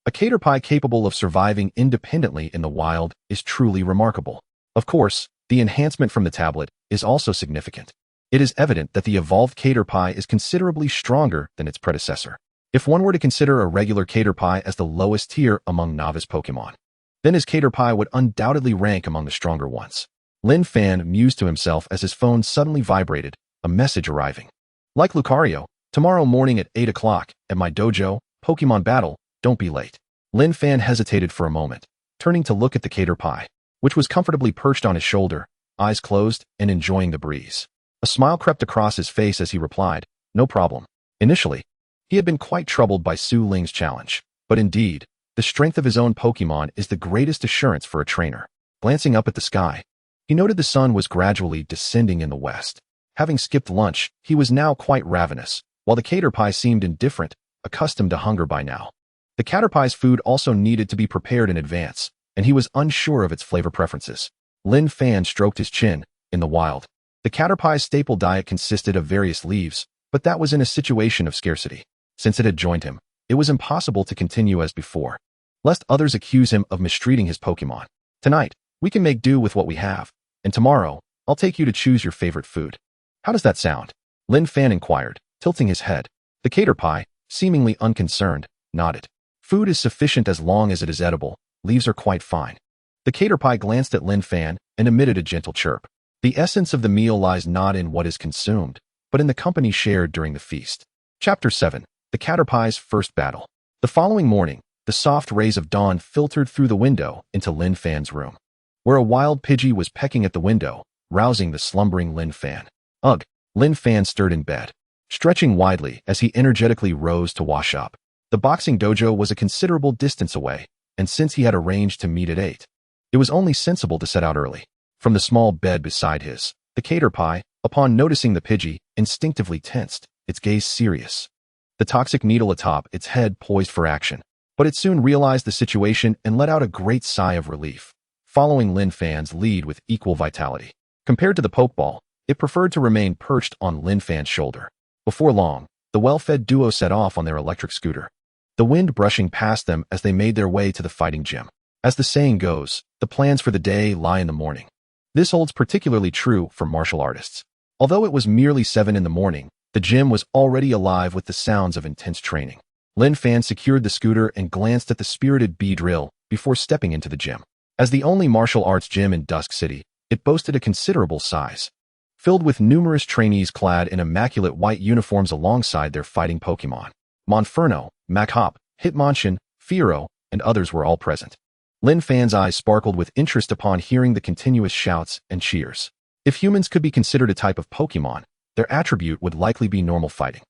[SPEAKER 1] a caterpie capable of surviving independently in the wild is truly remarkable. Of course, the enhancement from the tablet is also significant. It is evident that the evolved caterpie is considerably stronger than its predecessor. If one were to consider a regular caterpie as the lowest tier among novice Pokémon, then his caterpie would undoubtedly rank among the stronger ones. Lin Fan mused to himself as his phone suddenly vibrated, a message arriving. "Like Lucario, tomorrow morning at 8 o'clock, at my dojo, Pokémon Battle, don't be late." Lin Fan hesitated for a moment, turning to look at the caterpie, which was comfortably perched on his shoulder, eyes closed and enjoying the breeze. A smile crept across his face as he replied, "No problem." Initially, he had been quite troubled by Su Ling's challenge, but indeed, the strength of his own Pokémon is the greatest assurance for a trainer. Glancing up at the sky, he noted the sun was gradually descending in the west. Having skipped lunch, he was now quite ravenous, while the Caterpie seemed indifferent, accustomed to hunger by now. The Caterpie's food also needed to be prepared in advance, and he was unsure of its flavor preferences. Lin Fan stroked his chin. In the wild, the Caterpie's staple diet consisted of various leaves, but that was in a situation of scarcity. Since it had joined him, it was impossible to continue as before, lest others accuse him of mistreating his Pokémon. Tonight, we can make do with what we have, and tomorrow, I'll take you to choose your favorite food. How does that sound? Lin Fan inquired, tilting his head. The Caterpie, seemingly unconcerned, nodded. Food is sufficient as long as it is edible. Leaves are quite fine. The Caterpie glanced at Lin Fan and emitted a gentle chirp. The essence of the meal lies not in what is consumed, but in the company shared during the feast. Chapter 7. The Caterpie's First Battle. The following morning, the soft rays of dawn filtered through the window into Lin Fan's room, where a wild Pidgey was pecking at the window, rousing the slumbering Lin Fan. Ugh! Lin Fan stirred in bed, stretching widely as he energetically rose to wash up. The boxing dojo was a considerable distance away, and since he had arranged to meet at 8, it was only sensible to set out early. From the small bed beside his, the Caterpie, upon noticing the Pidgey, instinctively tensed, its gaze serious. The toxic needle atop its head poised for action, but it soon realized the situation and let out a great sigh of relief, following Lin Fan's lead with equal vitality. Compared to the Pokeball, it preferred to remain perched on Lin Fan's shoulder. Before long, the well-fed duo set off on their electric scooter, the wind brushing past them as they made their way to the fighting gym. As the saying goes, the plans for the day lie in the morning. This holds particularly true for martial artists. Although it was merely 7 in the morning, the gym was already alive with the sounds of intense training. Lin Fan secured the scooter and glanced at the spirited Beedrill before stepping into the gym. As the only martial arts gym in Dusk City, it boasted a considerable size, filled with numerous trainees clad in immaculate white uniforms alongside their fighting Pokémon. Monferno, Machop, Hitmonchan, Fearow, and others were all present. Lin Fan's eyes sparkled with interest upon hearing the continuous shouts and cheers. If humans could be considered a type of Pokémon, their attribute would likely be normal fighting.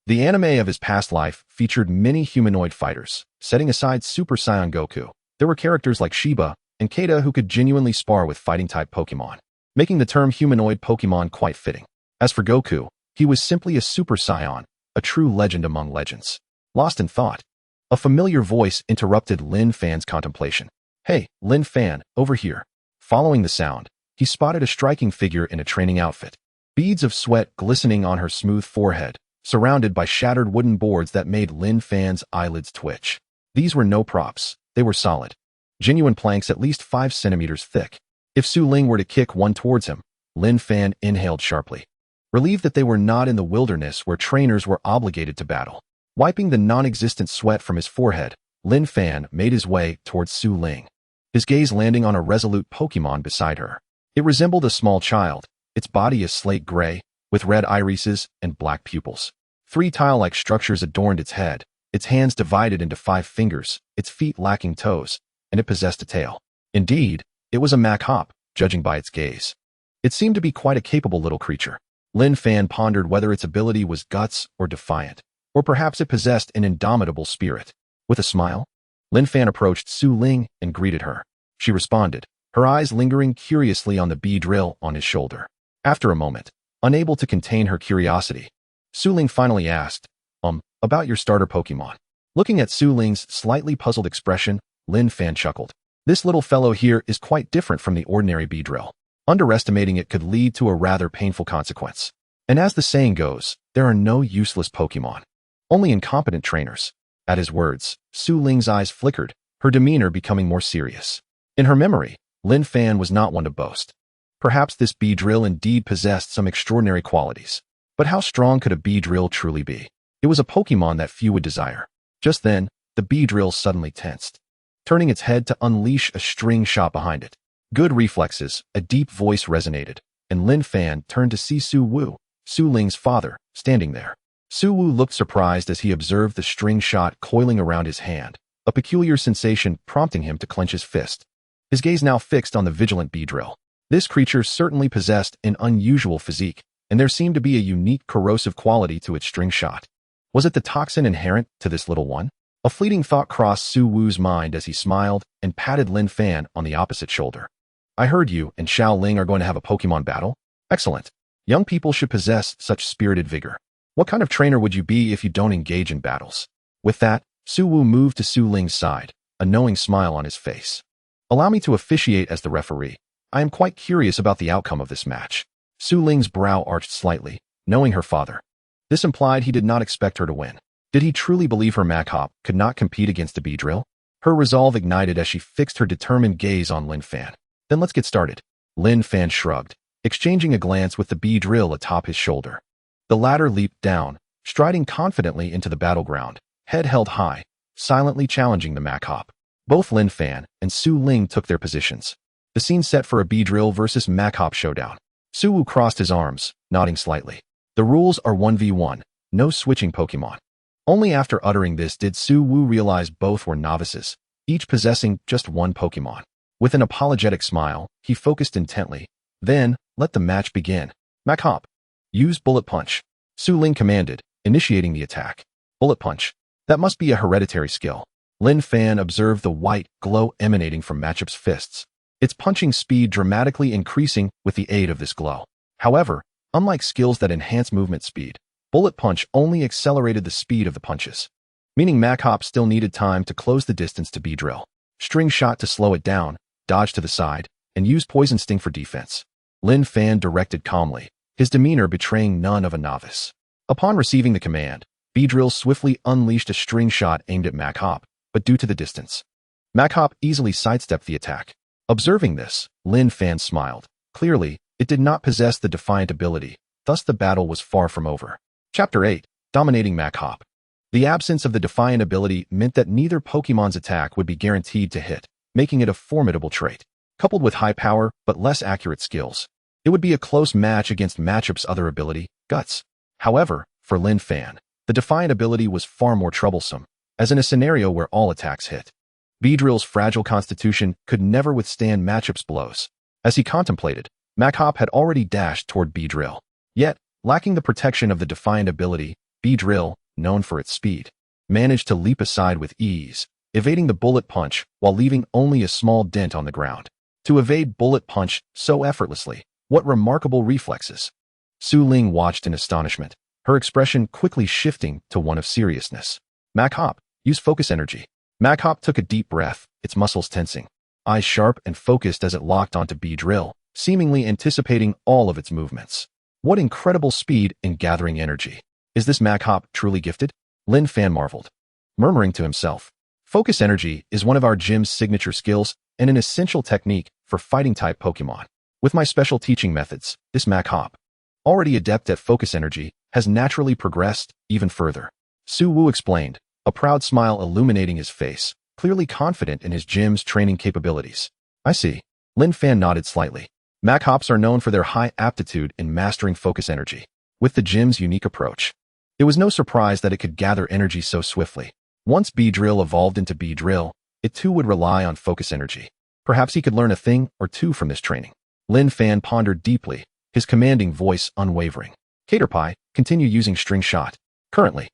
[SPEAKER 1] The anime of his past life featured many humanoid fighters. Setting aside Super Saiyan Goku, there were characters like Shiba and Kata who could genuinely spar with fighting-type Pokémon, making the term humanoid Pokémon quite fitting. As for Goku, he was simply a Super Saiyan, a true legend among legends. Lost in thought, a familiar voice interrupted Lin Fan's contemplation. "Hey, Lin Fan, over here." Following the sound, he spotted a striking figure in a training outfit, beads of sweat glistening on her smooth forehead, surrounded by shattered wooden boards that made Lin Fan's eyelids twitch. These were no props, they were solid, genuine planks at least 5 centimeters thick. If Su Ling were to kick one towards him, Lin Fan inhaled sharply, relieved that they were not in the wilderness where trainers were obligated to battle. Wiping the non-existent sweat from his forehead, Lin Fan made his way towards Su Ling, his gaze landing on a resolute Pokémon beside her. It resembled a small child, its body a slate gray, with red irises and black pupils. 3 tile-like structures adorned its head, its hands divided into 5 fingers, its feet lacking toes, and it possessed a tail. Indeed, it was a Machop, judging by its gaze. It seemed to be quite a capable little creature. Lin Fan pondered whether its ability was guts or defiant, or perhaps it possessed an indomitable spirit. With a smile, Lin Fan approached Su Ling and greeted her. She responded, her eyes lingering curiously on the Beedrill on his shoulder. After a moment, unable to contain her curiosity, Su Ling finally asked, about your starter Pokémon. Looking at Su Ling's slightly puzzled expression, Lin Fan chuckled. This little fellow here is quite different from the ordinary Beedrill. Underestimating it could lead to a rather painful consequence. And as the saying goes, there are no useless Pokémon, only incompetent trainers. At his words, Su Ling's eyes flickered, her demeanor becoming more serious. In her memory, Lin Fan was not one to boast. Perhaps this Beedrill indeed possessed some extraordinary qualities. But how strong could a Beedrill truly be? It was a Pokémon that few would desire. Just then, the Beedrill suddenly tensed, turning its head to unleash a string shot behind it. Good reflexes, a deep voice resonated, and Lin Fan turned to see Su Wu, Su Ling's father, standing there. Su Wu looked surprised as he observed the string shot coiling around his hand, a peculiar sensation prompting him to clench his fist. His gaze now fixed on the vigilant Beedrill. This creature certainly possessed an unusual physique, and there seemed to be a unique corrosive quality to its string shot. Was it the toxin inherent to this little one? A fleeting thought crossed Su Wu's mind as he smiled and patted Lin Fan on the opposite shoulder. I heard you and Xiao Ling are going to have a Pokemon battle? Excellent. Young people should possess such spirited vigor. What kind of trainer would you be if you don't engage in battles? With that, Su Wu moved to Su Ling's side, a knowing smile on his face. Allow me to officiate as the referee. I am quite curious about the outcome of this match. Su Ling's brow arched slightly, knowing her father. This implied he did not expect her to win. Did he truly believe her Mach-Hop could not compete against a Beedrill? Her resolve ignited as she fixed her determined gaze on Lin Fan. Then let's get started. Lin Fan shrugged, exchanging a glance with the Beedrill atop his shoulder. The latter leaped down, striding confidently into the battleground, head held high, silently challenging the Mach-Hop. Both Lin Fan and Su Ling took their positions. The scene set for a Beedrill versus Mach-Hop showdown. Su Wu crossed his arms, nodding slightly. The rules are 1v1, no switching Pokemon. Only after uttering this did Su Wu realize both were novices, each possessing just one Pokemon. With an apologetic smile, he focused intently. Then, let the match begin. Mach-Hop, use Bullet Punch. Su Ling commanded, initiating the attack. Bullet Punch. That must be a hereditary skill. Lin Fan observed the white glow emanating from Mach-Hop's fists, its punching speed dramatically increasing with the aid of this glow. However, unlike skills that enhance movement speed, Bullet Punch only accelerated the speed of the punches, meaning Mach-Hop still needed time to close the distance to Beedrill. String Shot to slow it down, dodge to the side, and use Poison Sting for defense. Lin Fan directed calmly, his demeanor betraying none of a novice. Upon receiving the command, Beedrill swiftly unleashed a String Shot aimed at Mach-Hop, but due to the distance, Mach-Hop easily sidestepped the attack. Observing this, Lin Fan smiled. Clearly, it did not possess the Defiant ability, thus the battle was far from over. Chapter 8. Dominating Mach-Hop. The absence of the Defiant ability meant that neither Pokemon's attack would be guaranteed to hit, making it a formidable trait. Coupled with high power but less accurate skills, it would be a close match against Mach-Hop's other ability, Guts. However, for Lin Fan, the Defiant ability was far more troublesome, as in a scenario where all attacks hit. Beedrill's fragile constitution could never withstand Mach-Hop's blows. As he contemplated, Mach-Hop had already dashed toward Beedrill. Yet, lacking the protection of the Defiant ability, Beedrill, known for its speed, managed to leap aside with ease, evading the Bullet Punch while leaving only a small dent on the ground. To evade Bullet Punch so effortlessly, what remarkable reflexes! Su Ling watched in astonishment, her expression quickly shifting to one of seriousness. Mach-Hop, use Focus Energy. Mach-Hop took a deep breath, its muscles tensing, eyes sharp and focused as it locked onto Beedrill, seemingly anticipating all of its movements. What incredible speed in gathering energy. Is this Mach-Hop truly gifted? Lin Fan marveled, murmuring to himself. Focus Energy is one of our gym's signature skills and an essential technique for fighting-type Pokemon. With my special teaching methods, this Mach-Hop, already adept at Focus Energy, has naturally progressed even further. Su Wu explained, a proud smile illuminating his face, clearly confident in his gym's training capabilities. I see. Lin Fan nodded slightly. Mach-Hops are known for their high aptitude in mastering Focus Energy. With the gym's unique approach, it was no surprise that it could gather energy so swiftly. Once Beedrill evolved into Beedrill, it too would rely on Focus Energy. Perhaps he could learn a thing or two from this training. Lin Fan pondered deeply, his commanding voice unwavering. Caterpie, continue using String Shot. Currently,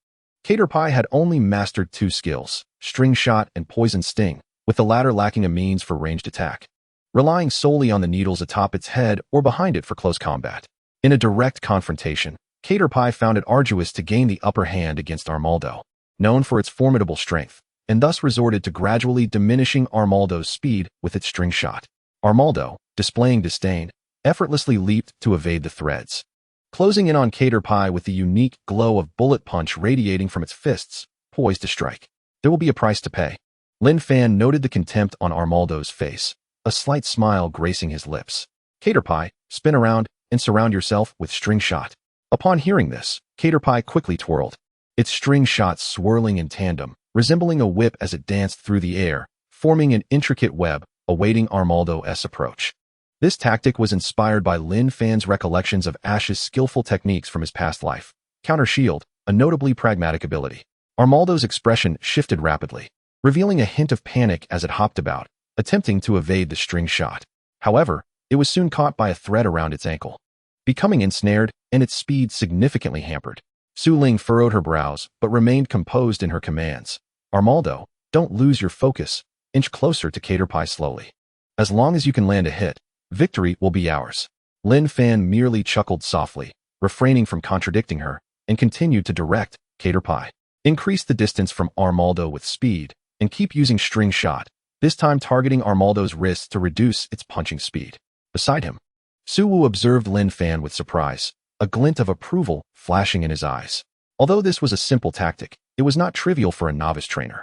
[SPEAKER 1] Caterpie had only mastered two skills, String Shot and Poison Sting, with the latter lacking a means for ranged attack, relying solely on the needles atop its head or behind it for close combat. In a direct confrontation, Caterpie found it arduous to gain the upper hand against Armaldo, known for its formidable strength, and thus resorted to gradually diminishing Armaldo's speed with its String Shot. Armaldo, displaying disdain, effortlessly leaped to evade the threads, closing in on Caterpie with the unique glow of Bullet Punch radiating from its fists, poised to strike. There will be a price to pay. Lin Fan noted the contempt on Armaldo's face, a slight smile gracing his lips. Caterpie, spin around and surround yourself with String Shot. Upon hearing this, Caterpie quickly twirled, its String Shot swirling in tandem, resembling a whip as it danced through the air, forming an intricate web, awaiting Armaldo's approach. This tactic was inspired by Lin Fan's recollections of Ash's skillful techniques from his past life. Counter Shield, a notably pragmatic ability. Armaldo's expression shifted rapidly, revealing a hint of panic as it hopped about, attempting to evade the String Shot. However, It was soon caught by a thread around its ankle, becoming ensnared and its speed significantly hampered. Su Ling furrowed her brows but remained composed in her commands. Armaldo, don't lose your focus. Inch closer to Caterpie slowly. As long as you can land a hit, victory will be ours. Lin Fan merely chuckled softly, refraining from contradicting her, and continued to direct Caterpie. Increase the distance from Armaldo with speed, and keep using string shot, this time targeting Armaldo's wrists to reduce its punching speed. Beside him, Suwu observed Lin Fan with surprise, a glint of approval flashing in his eyes. Although this was a simple tactic, it was not trivial for a novice trainer,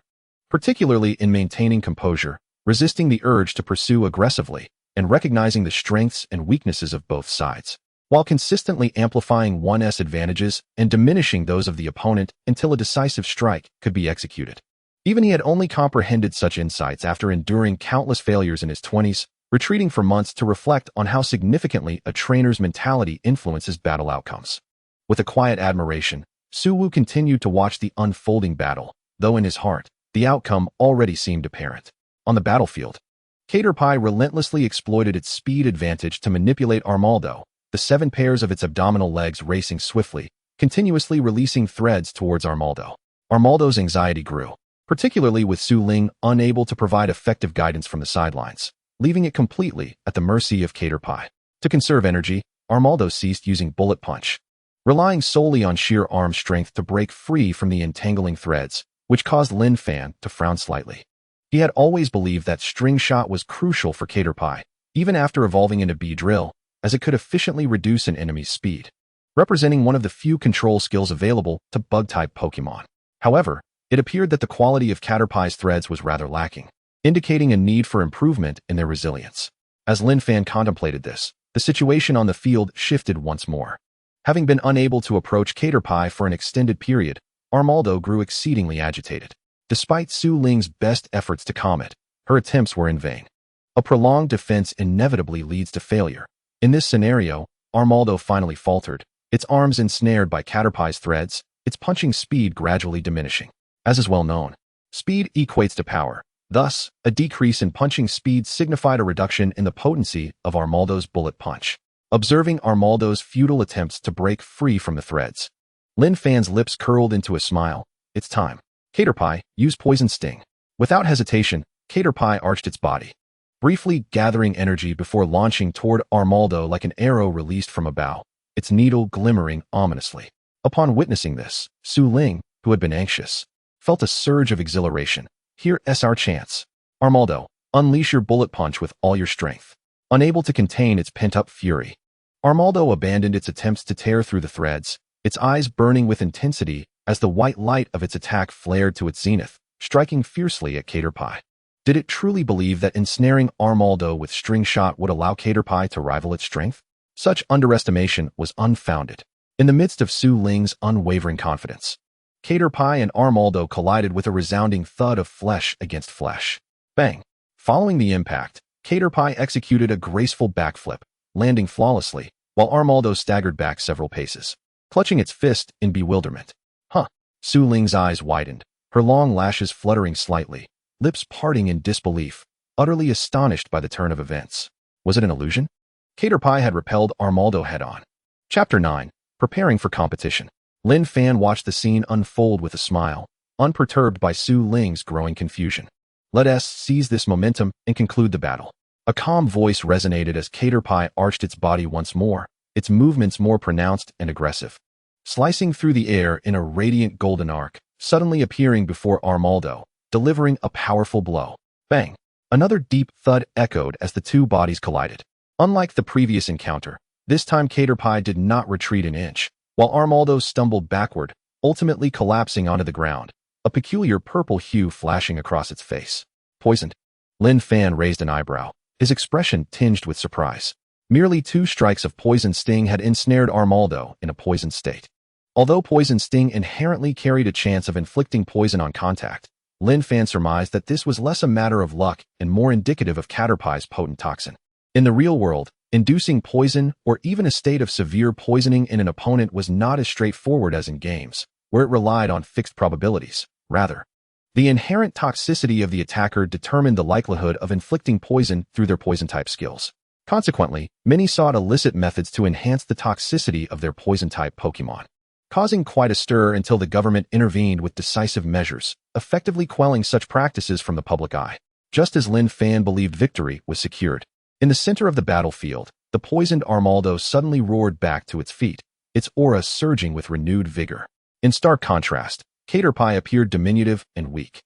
[SPEAKER 1] particularly in maintaining composure, resisting the urge to pursue aggressively, and recognizing the strengths and weaknesses of both sides, while consistently amplifying one's advantages and diminishing those of the opponent until a decisive strike could be executed. Even he had only comprehended such insights after enduring countless failures in his 20s, retreating for months to reflect on how significantly a trainer's mentality influences battle outcomes. With a quiet admiration, Suwu continued to watch the unfolding battle, though in his heart, the outcome already seemed apparent. On the battlefield, Caterpie relentlessly exploited its speed advantage to manipulate Armaldo, the 7 pairs of its abdominal legs racing swiftly, continuously releasing threads towards Armaldo. Armaldo's anxiety grew, particularly with Su Ling unable to provide effective guidance from the sidelines, leaving it completely at the mercy of Caterpie. To conserve energy, Armaldo ceased using bullet punch, relying solely on sheer arm strength to break free from the entangling threads, which caused Lin Fan to frown slightly. He had always believed that string shot was crucial for Caterpie, even after evolving into Beedrill, as it could efficiently reduce an enemy's speed, representing one of the few control skills available to bug-type Pokémon. However, it appeared that the quality of Caterpie's threads was rather lacking, indicating a need for improvement in their resilience. As Lin Fan contemplated this, the situation on the field shifted once more. Having been unable to approach Caterpie for an extended period, Armaldo grew exceedingly agitated. Despite Su Ling's best efforts to calm it, her attempts were in vain. A prolonged defense inevitably leads to failure. In this scenario, Armaldo finally faltered, its arms ensnared by Caterpie's threads, its punching speed gradually diminishing. As is well known, speed equates to power. Thus, a decrease in punching speed signified a reduction in the potency of Armaldo's bullet punch. Observing Armaldo's futile attempts to break free from the threads, Lin Fan's lips curled into a smile. It's time. Caterpie, use Poison Sting. Without hesitation, Caterpie arched its body, briefly gathering energy before launching toward Armaldo like an arrow released from a bow, its needle glimmering ominously. Upon witnessing this, Su Ling, who had been anxious, felt a surge of exhilaration. Here's our chance. Armaldo, unleash your bullet punch with all your strength. Unable to contain its pent-up fury, Armaldo abandoned its attempts to tear through the threads, its eyes burning with intensity as the white light of its attack flared to its zenith, striking fiercely at Caterpie. Did it truly believe that ensnaring Armaldo with string shot would allow Caterpie to rival its strength? Such underestimation was unfounded. In the midst of Su Ling's unwavering confidence, Caterpie and Armaldo collided with a resounding thud of flesh against flesh. Bang! Following the impact, Caterpie executed a graceful backflip, landing flawlessly, while Armaldo staggered back several paces, clutching its fist in bewilderment. Huh! Su Ling's eyes widened, her long lashes fluttering slightly, lips parting in disbelief, utterly astonished by the turn of events. Was it an illusion? Caterpie had repelled Armaldo head-on. Chapter 9. Preparing for Competition. Lin Fan watched the scene unfold with a smile, unperturbed by Su Ling's growing confusion. Let us seize this momentum and conclude the battle. A calm voice resonated as Caterpie arched its body once more, its movements more pronounced and aggressive. Slicing through the air in a radiant golden arc, suddenly appearing before Armaldo, delivering a powerful blow. Bang! Another deep thud echoed as the two bodies collided. Unlike the previous encounter, this time Caterpie did not retreat an inch, while Armaldo stumbled backward, ultimately collapsing onto the ground, a peculiar purple hue flashing across its face. Poisoned? Lin Fan raised an eyebrow, his expression tinged with surprise. Merely 2 strikes of Poison Sting had ensnared Armaldo in a poisoned state. Although Poison Sting inherently carried a chance of inflicting poison on contact, Lin Fan surmised that this was less a matter of luck and more indicative of Caterpie's potent toxin. In the real world, inducing poison or even a state of severe poisoning in an opponent was not as straightforward as in games, where it relied on fixed probabilities. Rather, the inherent toxicity of the attacker determined the likelihood of inflicting poison through their poison-type skills. Consequently, many sought illicit methods to enhance the toxicity of their poison-type Pokémon, causing quite a stir until the government intervened with decisive measures, effectively quelling such practices from the public eye. Just as Lin Fan believed victory was secured, in the center of the battlefield, the poisoned Armaldo suddenly roared back to its feet, its aura surging with renewed vigor. In stark contrast, Caterpie appeared diminutive and weak,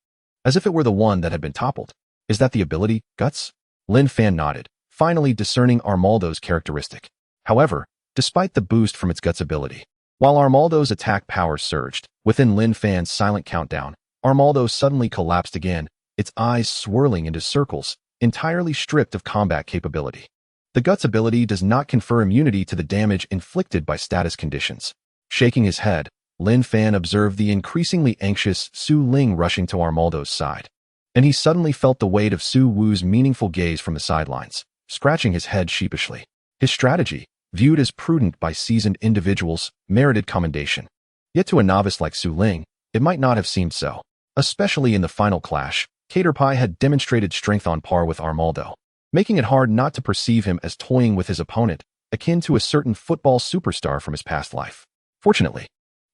[SPEAKER 1] as if it were the one that had been toppled. Is that the ability, Guts? Lin Fan nodded, finally discerning Armaldo's characteristic. However, despite the boost from its Guts ability, while Armaldo's attack power surged, within Lin Fan's silent countdown, Armaldo suddenly collapsed again, its eyes swirling into circles, entirely stripped of combat capability. The Guts ability does not confer immunity to the damage inflicted by status conditions. Shaking his head, Lin Fan observed the increasingly anxious Su Ling rushing to Armaldo's side. And he suddenly felt the weight of Su Wu's meaningful gaze from the sidelines, scratching his head sheepishly. His strategy, viewed as prudent by seasoned individuals, merited commendation. Yet to a novice like Su Ling, it might not have seemed so. Especially in the final clash, Caterpie had demonstrated strength on par with Armaldo, making it hard not to perceive him as toying with his opponent, akin to a certain football superstar from his past life. Fortunately,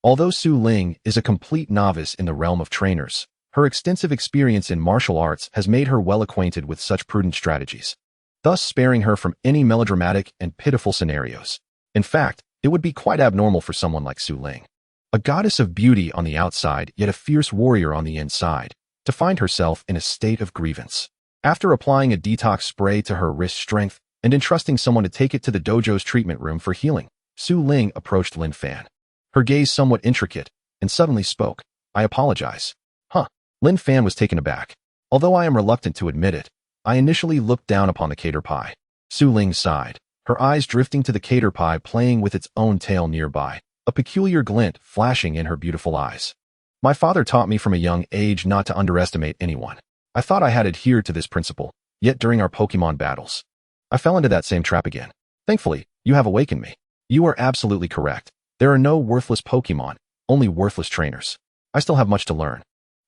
[SPEAKER 1] although Su Ling is a complete novice in the realm of trainers, her extensive experience in martial arts has made her well acquainted with such prudent strategies, thus sparing her from any melodramatic and pitiful scenarios. In fact, it would be quite abnormal for someone like Su Ling, a goddess of beauty on the outside yet a fierce warrior on the inside, to find herself in a state of grievance. After applying a detox spray to her wrist strength and entrusting someone to take it to the dojo's treatment room for healing, Su Ling approached Lin Fan, her gaze somewhat intricate, and suddenly spoke. I apologize. Huh. Lin Fan was taken aback. Although I am reluctant to admit it, I initially looked down upon the Caterpie. Su Ling sighed, her eyes drifting to the Caterpie playing with its own tail nearby, a peculiar glint flashing in her beautiful eyes. My father taught me from a young age not to underestimate anyone. I thought I had adhered to this principle, yet during our Pokémon battles, I fell into that same trap again. Thankfully, you have awakened me. You are absolutely correct. There are no worthless Pokémon, only worthless trainers. I still have much to learn.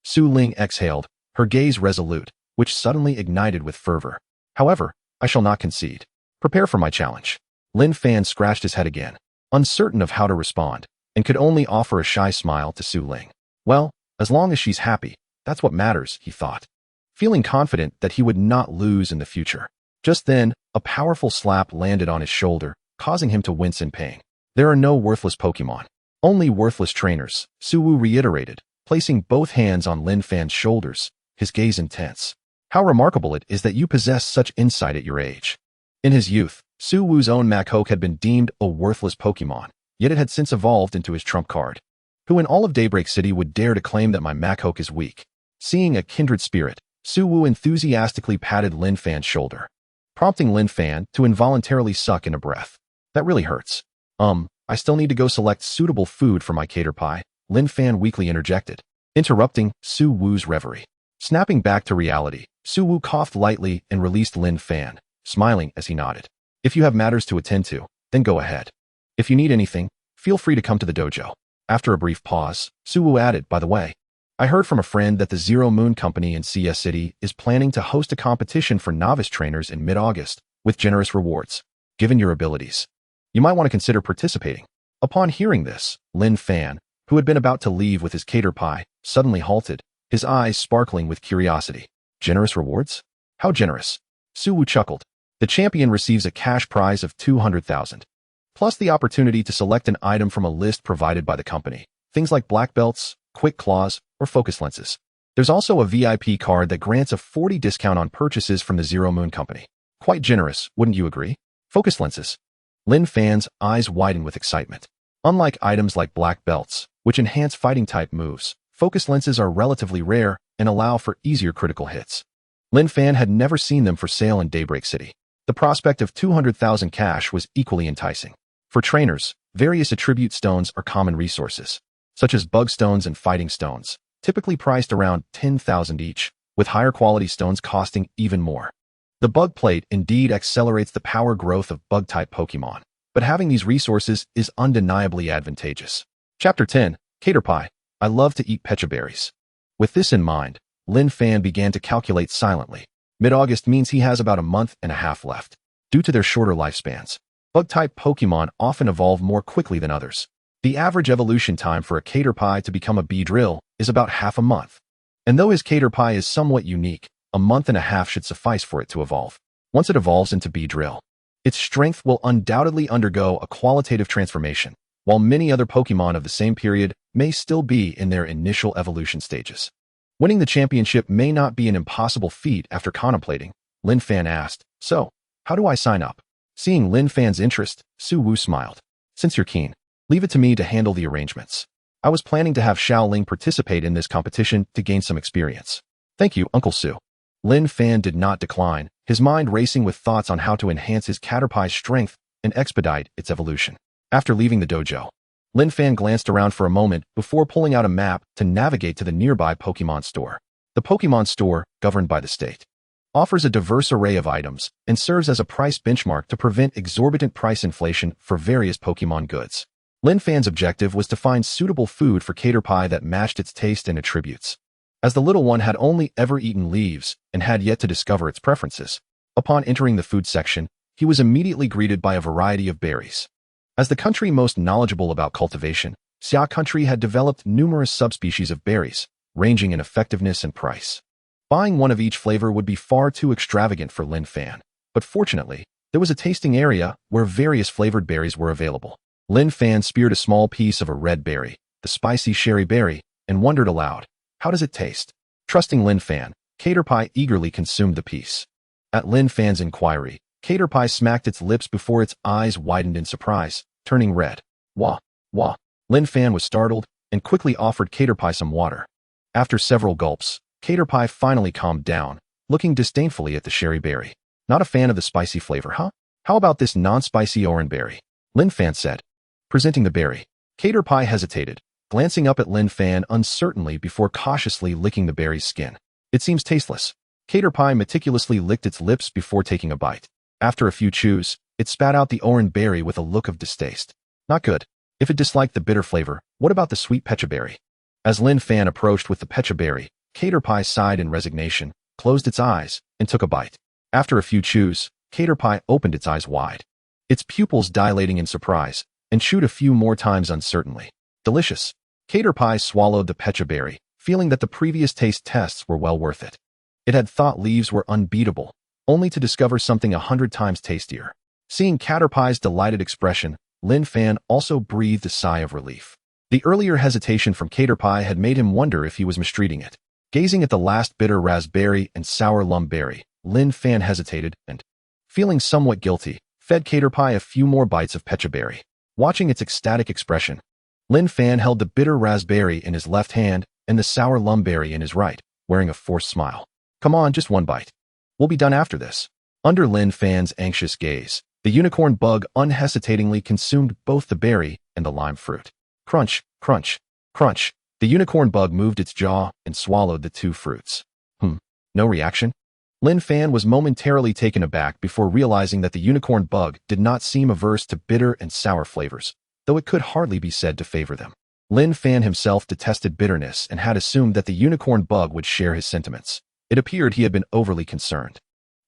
[SPEAKER 1] Su Ling exhaled, her gaze resolute, which suddenly ignited with fervor. However, I shall not concede. Prepare for my challenge. Lin Fan scratched his head again, uncertain of how to respond, and could only offer a shy smile to Su Ling. Well, as long as she's happy, that's what matters, he thought, feeling confident that he would not lose in the future. Just then, a powerful slap landed on his shoulder, causing him to wince in pain. There are no worthless Pokémon, only worthless trainers, Su Wu reiterated, placing both hands on Lin Fan's shoulders, his gaze intense. How remarkable it is that you possess such insight at your age. In his youth, Su Wu's own Machoke had been deemed a worthless Pokémon, yet it had since evolved into his trump card. Who in all of Daybreak City would dare to claim that my Machoke is weak? Seeing a kindred spirit, Su Wu enthusiastically patted Lin Fan's shoulder, prompting Lin Fan to involuntarily suck in a breath. That really hurts. I still need to go select suitable food for my Caterpie, Lin Fan weakly interjected, interrupting Su Wu's reverie. Snapping back to reality, Su Wu coughed lightly and released Lin Fan, smiling as he nodded. If you have matters to attend to, then go ahead. If you need anything, feel free to come to the dojo. After a brief pause, Su Wu added, by the way, I heard from a friend that the Zero Moon Company in CS City is planning to host a competition for novice trainers in mid-August, with generous rewards. Given your abilities, you might want to consider participating. Upon hearing this, Lin Fan, who had been about to leave with his Caterpie, suddenly halted, his eyes sparkling with curiosity. Generous rewards? How generous? Su Wu chuckled. The champion receives a cash prize of 200,000, plus the opportunity to select an item from a list provided by the company. Things like black belts, quick claws, or focus lenses. There's also a VIP card that grants a 40% discount on purchases from the Zero Moon Company. Quite generous, wouldn't you agree? Focus lenses. Lin Fan's eyes widened with excitement. Unlike items like black belts, which enhance fighting-type moves, focus lenses are relatively rare and allow for easier critical hits. Lin Fan had never seen them for sale in Daybreak City. The prospect of 200,000 cash was equally enticing. For trainers, various attribute stones are common resources, such as bug stones and fighting stones, typically priced around 10,000 each, with higher quality stones costing even more. The bug plate indeed accelerates the power growth of bug-type Pokémon, but having these resources is undeniably advantageous. Chapter 10, Caterpie. I love to eat pecha berries. With this in mind, Lin Fan began to calculate silently. Mid-August means he has about a month and a half left. due to their shorter lifespans. Bug-type Pokémon often evolve more quickly than others. The average evolution time for a Caterpie to become a Beedrill is about half a month. And though his Caterpie is somewhat unique, a month and a half should suffice for it to evolve. Once it evolves into Beedrill, its strength will undoubtedly undergo a qualitative transformation, while many other Pokémon of the same period may still be in their initial evolution stages. Winning the championship may not be an impossible feat. After contemplating, Lin Fan asked, "So, how do I sign up?" Seeing Lin Fan's interest, Su Wu smiled. "Since you're keen, leave it to me to handle the arrangements. I was planning to have Xiao Ling participate in this competition to gain some experience." "Thank you, Uncle Su." Lin Fan did not decline, his mind racing with thoughts on how to enhance his Caterpie's strength and expedite its evolution. After leaving the dojo, Lin Fan glanced around for a moment before pulling out a map to navigate to the nearby Pokémon store. The Pokémon store, governed by the state, offers a diverse array of items and serves as a price benchmark to prevent exorbitant price inflation for various Pokémon goods. Lin Fan's objective was to find suitable food for Caterpie that matched its taste and attributes. As the little one had only ever eaten leaves and had yet to discover its preferences, upon entering the food section, he was immediately greeted by a variety of berries. As the country most knowledgeable about cultivation, Xia country had developed numerous subspecies of berries, ranging in effectiveness and price. Buying one of each flavor would be far too extravagant for Lin Fan, but fortunately, there was a tasting area where various flavored berries were available. Lin Fan speared a small piece of a red berry, the spicy cherry berry, and wondered aloud, "How does it taste?" Trusting Lin Fan, Caterpie eagerly consumed the piece. At Lin Fan's inquiry, Caterpie smacked its lips before its eyes widened in surprise, turning red. "Wah, wah." Lin Fan was startled and quickly offered Caterpie some water. After several gulps, Caterpie finally calmed down, looking disdainfully at the cherry berry. "Not a fan of the spicy flavor, huh? How about this non-spicy orange berry?" Lin Fan said, presenting the berry. Caterpie hesitated, glancing up at Lin Fan uncertainly before cautiously licking the berry's skin. "It seems tasteless." Caterpie meticulously licked its lips before taking a bite. After a few chews, it spat out the orange berry with a look of distaste. "Not good. If it disliked the bitter flavor, what about the sweet pecha berry?" As Lin Fan approached with the pecha berry, Caterpie sighed in resignation, closed its eyes, and took a bite. After a few chews, Caterpie opened its eyes wide, its pupils dilating in surprise, and chewed a few more times uncertainly. "Delicious." Caterpie swallowed the pecha berry, feeling that the previous taste tests were well worth it. It had thought leaves were unbeatable, only to discover something 100 times tastier. Seeing Caterpie's delighted expression, Lin Fan also breathed a sigh of relief. The earlier hesitation from Caterpie had made him wonder if he was mistreating it. Gazing at the last bitter raspberry and sour lumberry, Lin Fan hesitated and, feeling somewhat guilty, fed Caterpie a few more bites of pecha berry. Watching its ecstatic expression, Lin Fan held the bitter raspberry in his left hand and the sour lumberry in his right, wearing a forced smile. "Come on, just one bite. We'll be done after this." Under Lin Fan's anxious gaze, the unicorn bug unhesitatingly consumed both the berry and the lime fruit. Crunch, crunch, crunch. The unicorn bug moved its jaw and swallowed the two fruits. No reaction? Lin Fan was momentarily taken aback before realizing that the unicorn bug did not seem averse to bitter and sour flavors, though it could hardly be said to favor them. Lin Fan himself detested bitterness and had assumed that the unicorn bug would share his sentiments. It appeared he had been overly concerned.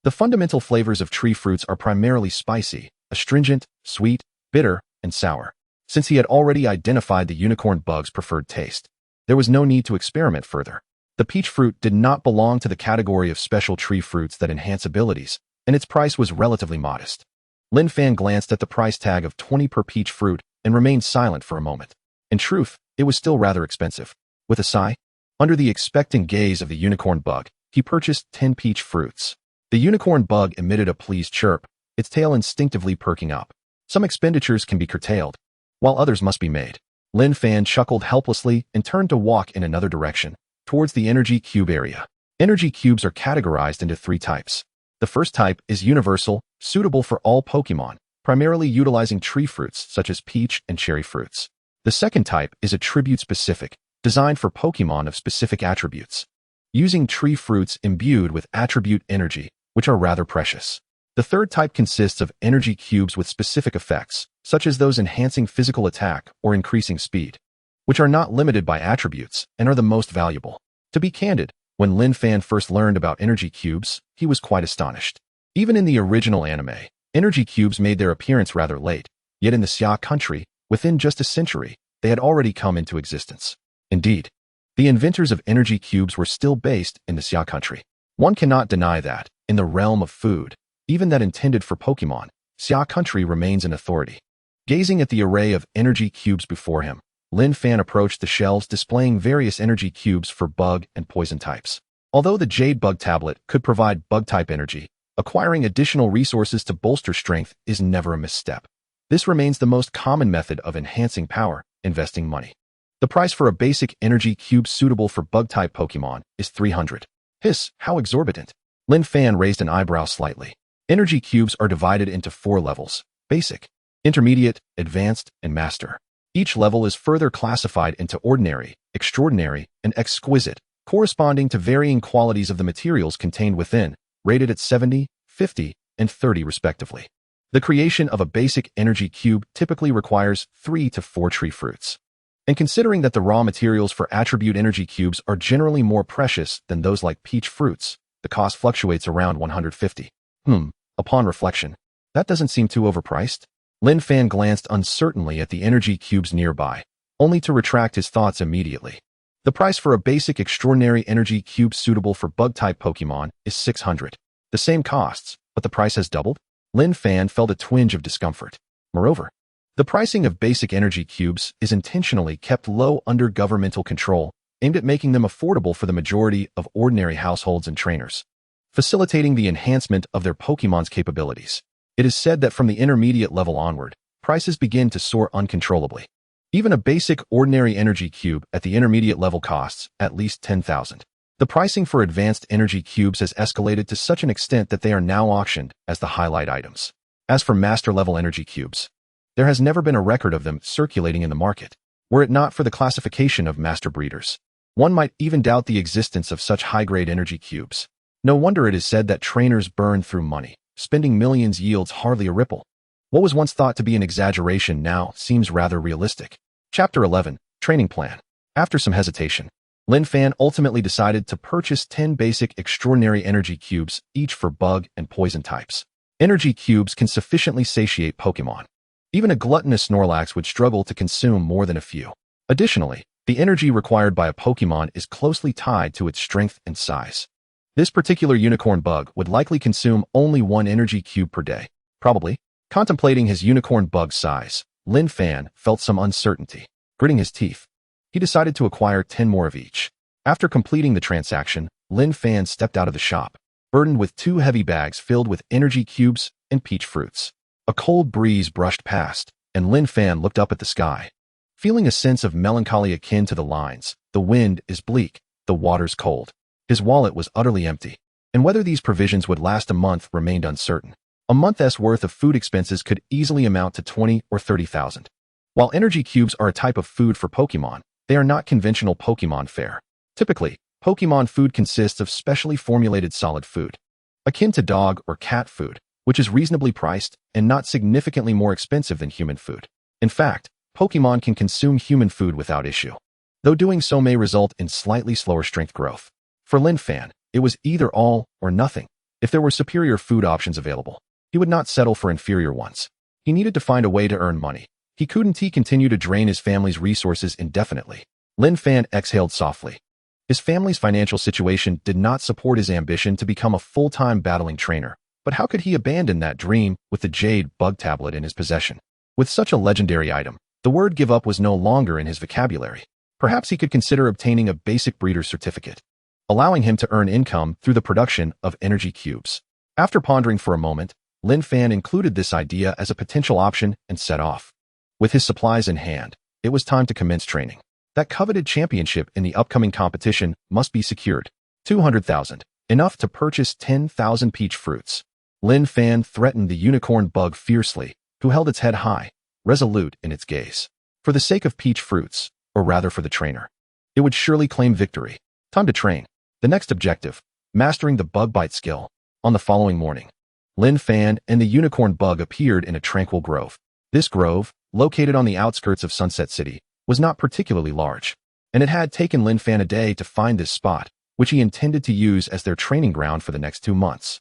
[SPEAKER 1] The fundamental flavors of tree fruits are primarily spicy, astringent, sweet, bitter, and sour. Since he had already identified the unicorn bug's preferred taste, there was no need to experiment further. The peach fruit did not belong to the category of special tree fruits that enhance abilities, and its price was relatively modest. Lin Fan glanced at the price tag of 20 per peach fruit and remained silent for a moment. In truth, it was still rather expensive. With a sigh, under the expectant gaze of the unicorn bug, he purchased 10 peach fruits. The unicorn bug emitted a pleased chirp, its tail instinctively perking up. Some expenditures can be curtailed, while others must be made. Lin Fan chuckled helplessly and turned to walk in another direction, towards the energy cube area. Energy cubes are categorized into 3 types. The first type is universal, suitable for all Pokémon, primarily utilizing tree fruits such as peach and cherry fruits. The second type is attribute-specific, designed for Pokémon of specific attributes, using tree fruits imbued with attribute energy, which are rather precious. The third type consists of energy cubes with specific effects, such as those enhancing physical attack or increasing speed, which are not limited by attributes and are the most valuable. To be candid, when Lin Fan first learned about energy cubes, he was quite astonished. Even in the original anime, Energy cubes made their appearance rather late, yet in the Xia country, within just a century, they had already come into existence. Indeed, the inventors of energy cubes were still based in the Xia country. One cannot deny that, in the realm of food, even that intended for Pokémon, Xia country remains an authority. Gazing at the array of energy cubes before him, Lin Fan approached the shelves displaying various energy cubes for bug and poison types. Although the Jade Bug Tablet could provide bug-type energy, acquiring additional resources to bolster strength is never a misstep. This remains the most common method of enhancing power, investing money. The price for a basic energy cube suitable for bug-type Pokémon is 300. Hiss, how exorbitant. Lin Fan raised an eyebrow slightly. Energy cubes are divided into 4 levels: basic, intermediate, advanced, and master. Each level is further classified into ordinary, extraordinary, and exquisite, corresponding to varying qualities of the materials contained within, rated at 70, 50, and 30 respectively. The creation of a basic energy cube typically requires 3 to 4 tree fruits. And considering that the raw materials for attribute energy cubes are generally more precious than those like peach fruits, the cost fluctuates around 150. Upon reflection, that doesn't seem too overpriced. Lin Fan glanced uncertainly at the energy cubes nearby, only to retract his thoughts immediately. The price for a basic extraordinary energy cube suitable for bug-type Pokémon is 600. The same costs, but the price has doubled? Lin Fan felt a twinge of discomfort. Moreover, the pricing of basic energy cubes is intentionally kept low under governmental control, aimed at making them affordable for the majority of ordinary households and trainers, facilitating the enhancement of their Pokémon's capabilities. It is said that from the intermediate level onward, prices begin to soar uncontrollably. Even a basic ordinary energy cube at the intermediate level costs at least 10,000. The pricing for advanced energy cubes has escalated to such an extent that they are now auctioned as the highlight items. As for master level energy cubes, there has never been a record of them circulating in the market. Were it not for the classification of master breeders, one might even doubt the existence of such high-grade energy cubes. No wonder it is said that trainers burn through money. Spending millions yields hardly a ripple. What was once thought to be an exaggeration now seems rather realistic. Chapter 11, Training Plan. After some hesitation, Lin Fan ultimately decided to purchase 10 basic extraordinary energy cubes, each for bug and poison types. Energy cubes can sufficiently satiate Pokémon. Even a gluttonous Snorlax would struggle to consume more than a few. Additionally, the energy required by a Pokémon is closely tied to its strength and size. This particular unicorn bug would likely consume only 1 energy cube per day. Probably. Contemplating his unicorn bug size, Lin Fan felt some uncertainty. Gritting his teeth, he decided to acquire 10 more of each. After completing the transaction, Lin Fan stepped out of the shop, burdened with 2 heavy bags filled with energy cubes and peach fruits. A cold breeze brushed past, and Lin Fan looked up at the sky. Feeling a sense of melancholy akin to the lines, the wind is bleak, the water's cold. His wallet was utterly empty, and whether these provisions would last a month remained uncertain. A month's worth of food expenses could easily amount to 20 or 30,000. While energy cubes are a type of food for Pokémon, they are not conventional Pokémon fare. Typically, Pokémon food consists of specially formulated solid food, akin to dog or cat food, which is reasonably priced and not significantly more expensive than human food. In fact, Pokémon can consume human food without issue, though doing so may result in slightly slower strength growth. For Lin Fan, it was either all or nothing. If there were superior food options available, he would not settle for inferior ones. He needed to find a way to earn money. He couldn't continue to drain his family's resources indefinitely. Lin Fan exhaled softly. His family's financial situation did not support his ambition to become a full-time battling trainer, but how could he abandon that dream with the Jade Bug Tablet in his possession? With such a legendary item, the word give up was no longer in his vocabulary. Perhaps he could consider obtaining a basic breeder's certificate, allowing him to earn income through the production of energy cubes. After pondering for a moment, Lin Fan included this idea as a potential option and set off. With his supplies in hand, it was time to commence training. That coveted championship in the upcoming competition must be secured. 200,000, enough to purchase 10,000 peach fruits. Lin Fan threatened the unicorn bug fiercely, who held its head high, resolute in its gaze. For the sake of peach fruits, or rather for the trainer, it would surely claim victory. Time to train. The next objective, mastering the bug bite skill. On the following morning, Lin Fan and the unicorn bug appeared in a tranquil grove. This grove, located on the outskirts of Sunset City, was not particularly large, and it had taken Lin Fan a day to find this spot, which he intended to use as their training ground for the next 2 months.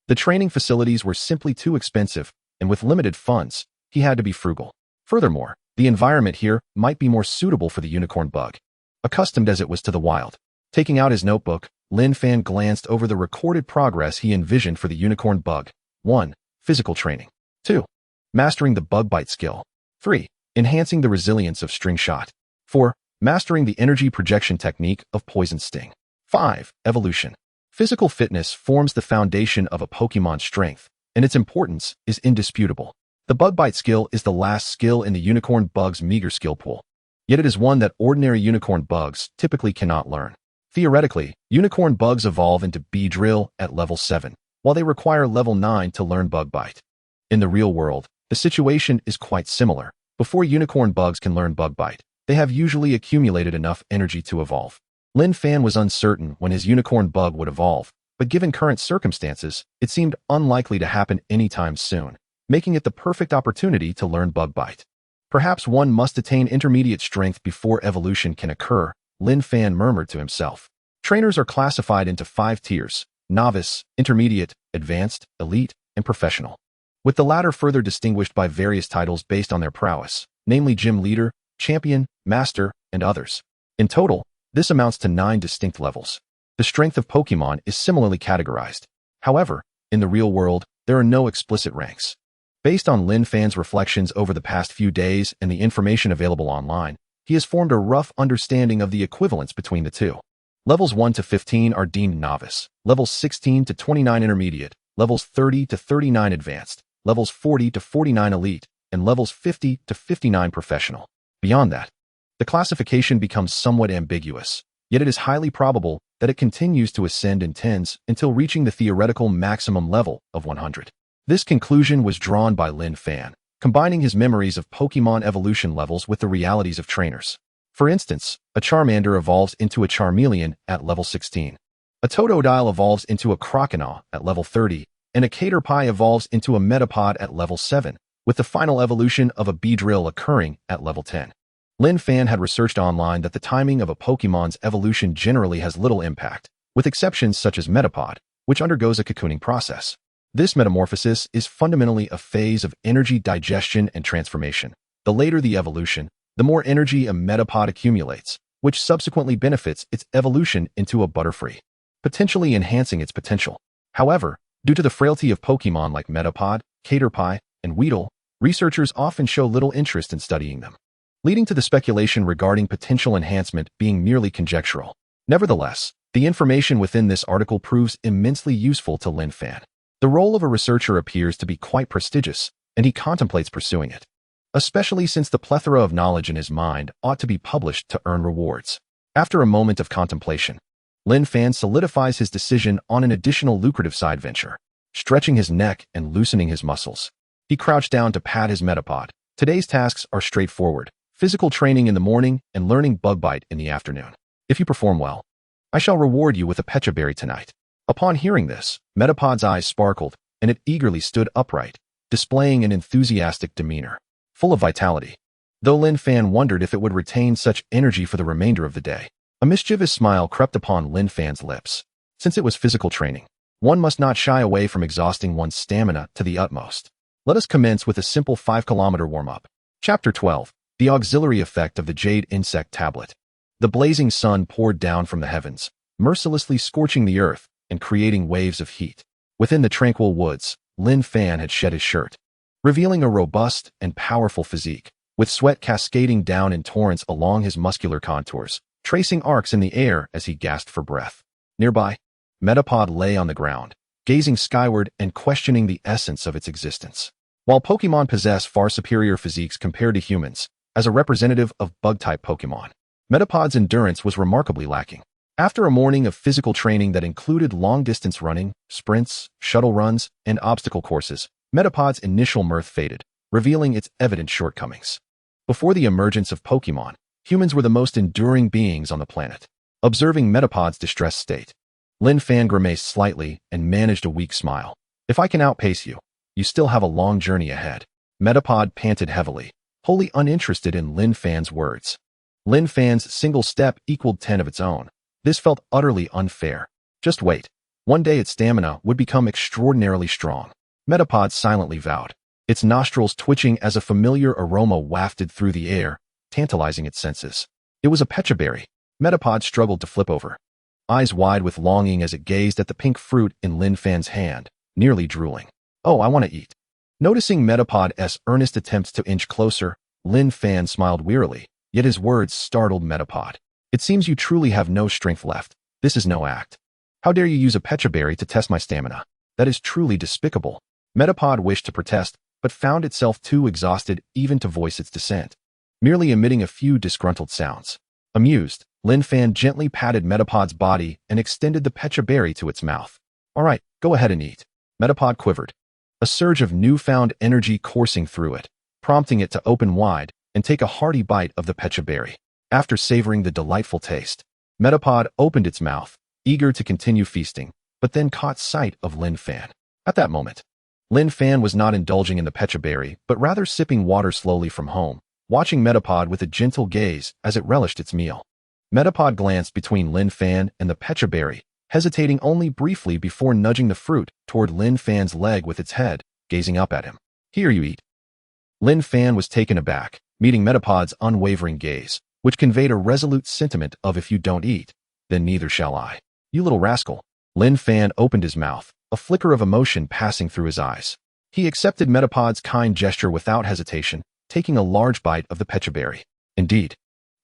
[SPEAKER 1] The training facilities were simply too expensive, and with limited funds, he had to be frugal. Furthermore, the environment here might be more suitable for the unicorn bug, accustomed as it was to the wild. Taking out his notebook, Lin Fan glanced over the recorded progress he envisioned for the unicorn bug. 1. Physical training. 2. Mastering the bug bite skill. 3. Enhancing the resilience of string shot. 4. Mastering the energy projection technique of poison sting. 5. Evolution. Physical fitness forms the foundation of a Pokemon's strength, and its importance is indisputable. The bug bite skill is the last skill in the unicorn bug's meager skill pool, yet it is one that ordinary unicorn bugs typically cannot learn. Theoretically, unicorn bugs evolve into Beedrill at level 7, while they require level 9 to learn bug bite. In the real world, the situation is quite similar. Before unicorn bugs can learn bug bite, they have usually accumulated enough energy to evolve. Lin Fan was uncertain when his unicorn bug would evolve, but given current circumstances, it seemed unlikely to happen anytime soon, making it the perfect opportunity to learn bug bite. Perhaps one must attain intermediate strength before evolution can occur, Lin Fan murmured to himself. Trainers are classified into 5 tiers: novice, intermediate, advanced, elite, and professional, with the latter further distinguished by various titles based on their prowess, namely gym leader, champion, master, and others. In total, this amounts to 9 distinct levels. The strength of Pokemon is similarly categorized. However, in the real world, there are no explicit ranks. Based on Lin Fan's reflections over the past few days and the information available online, he has formed a rough understanding of the equivalence between the two. Levels 1 to 15 are deemed novice, levels 16 to 29 intermediate, levels 30 to 39 advanced, levels 40 to 49 elite, and levels 50 to 59 professional. Beyond that, the classification becomes somewhat ambiguous, yet it is highly probable that it continues to ascend in tens until reaching the theoretical maximum level of 100. This conclusion was drawn by Lin Fan, combining his memories of Pokemon evolution levels with the realities of trainers. For instance, a Charmander evolves into a Charmeleon at level 16. A Totodile evolves into a Croconaw at level 30, and a Caterpie evolves into a Metapod at level 7, with the final evolution of a Beedrill occurring at level 10. Lin Fan had researched online that the timing of a Pokemon's evolution generally has little impact, with exceptions such as Metapod, which undergoes a cocooning process. This metamorphosis is fundamentally a phase of energy digestion and transformation. The later the evolution, the more energy a Metapod accumulates, which subsequently benefits its evolution into a Butterfree, potentially enhancing its potential. However, due to the frailty of Pokemon like Metapod, Caterpie, and Weedle, researchers often show little interest in studying them, leading to the speculation regarding potential enhancement being merely conjectural. Nevertheless, the information within this article proves immensely useful to Lin Fan. The role of a researcher appears to be quite prestigious, and he contemplates pursuing it, especially since the plethora of knowledge in his mind ought to be published to earn rewards. After a moment of contemplation, Lin Fan solidifies his decision on an additional lucrative side venture. Stretching his neck and loosening his muscles, he crouched down to pat his Metapod. Today's tasks are straightforward: physical training in the morning and learning bug bite in the afternoon. If you perform well, I shall reward you with a Pecha Berry tonight. Upon hearing this, Metapod's eyes sparkled, and it eagerly stood upright, displaying an enthusiastic demeanor, full of vitality. Though Lin Fan wondered if it would retain such energy for the remainder of the day, a mischievous smile crept upon Lin Fan's lips. Since it was physical training, one must not shy away from exhausting one's stamina to the utmost. Let us commence with a simple 5-kilometer warm-up. Chapter 12. The Auxiliary Effect of the Jade Insect Tablet. The blazing sun poured down from the heavens, mercilessly scorching the earth and creating waves of heat. Within the tranquil woods, Lin Fan had shed his shirt, revealing a robust and powerful physique, with sweat cascading down in torrents along his muscular contours, tracing arcs in the air as he gasped for breath. Nearby, Metapod lay on the ground, gazing skyward and questioning the essence of its existence. While Pokemon possess far superior physiques compared to humans, as a representative of bug-type Pokemon, Metapod's endurance was remarkably lacking. After a morning of physical training that included long-distance running, sprints, shuttle runs, and obstacle courses, Metapod's initial mirth faded, revealing its evident shortcomings. Before the emergence of Pokemon, humans were the most enduring beings on the planet. Observing Metapod's distressed state, Lin Fan grimaced slightly and managed a weak smile. If I can outpace you, you still have a long journey ahead. Metapod panted heavily, wholly uninterested in Lin Fan's words. Lin Fan's single step equaled 10 of its own. This felt utterly unfair. Just wait. One day its stamina would become extraordinarily strong. Metapod silently vowed, its nostrils twitching as a familiar aroma wafted through the air, tantalizing its senses. It was a pecha berry. Metapod struggled to flip over, eyes wide with longing as it gazed at the pink fruit in Lin Fan's hand, nearly drooling. Oh, I want to eat. Noticing Metapod's earnest attempts to inch closer, Lin Fan smiled wearily, yet his words startled Metapod. It seems you truly have no strength left. This is no act. How dare you use a pecha berry to test my stamina? That is truly despicable. Metapod wished to protest, but found itself too exhausted even to voice its dissent, merely emitting a few disgruntled sounds. Amused, Lin Fan gently patted Metapod's body and extended the pecha berry to its mouth. All right, go ahead and eat. Metapod quivered, a surge of newfound energy coursing through it, prompting it to open wide and take a hearty bite of the pecha berry. After savoring the delightful taste, Metapod opened its mouth, eager to continue feasting, but then caught sight of Lin Fan. At that moment, Lin Fan was not indulging in the pecha berry, but rather sipping water slowly from home, watching Metapod with a gentle gaze as it relished its meal. Metapod glanced between Lin Fan and the pecha berry, hesitating only briefly before nudging the fruit toward Lin Fan's leg with its head, gazing up at him. Here you eat. Lin Fan was taken aback, meeting Metapod's unwavering gaze, which conveyed a resolute sentiment of if you don't eat, then neither shall I. You little rascal. Lin Fan opened his mouth, a flicker of emotion passing through his eyes. He accepted Metapod's kind gesture without hesitation, taking a large bite of the pecha berry. Indeed,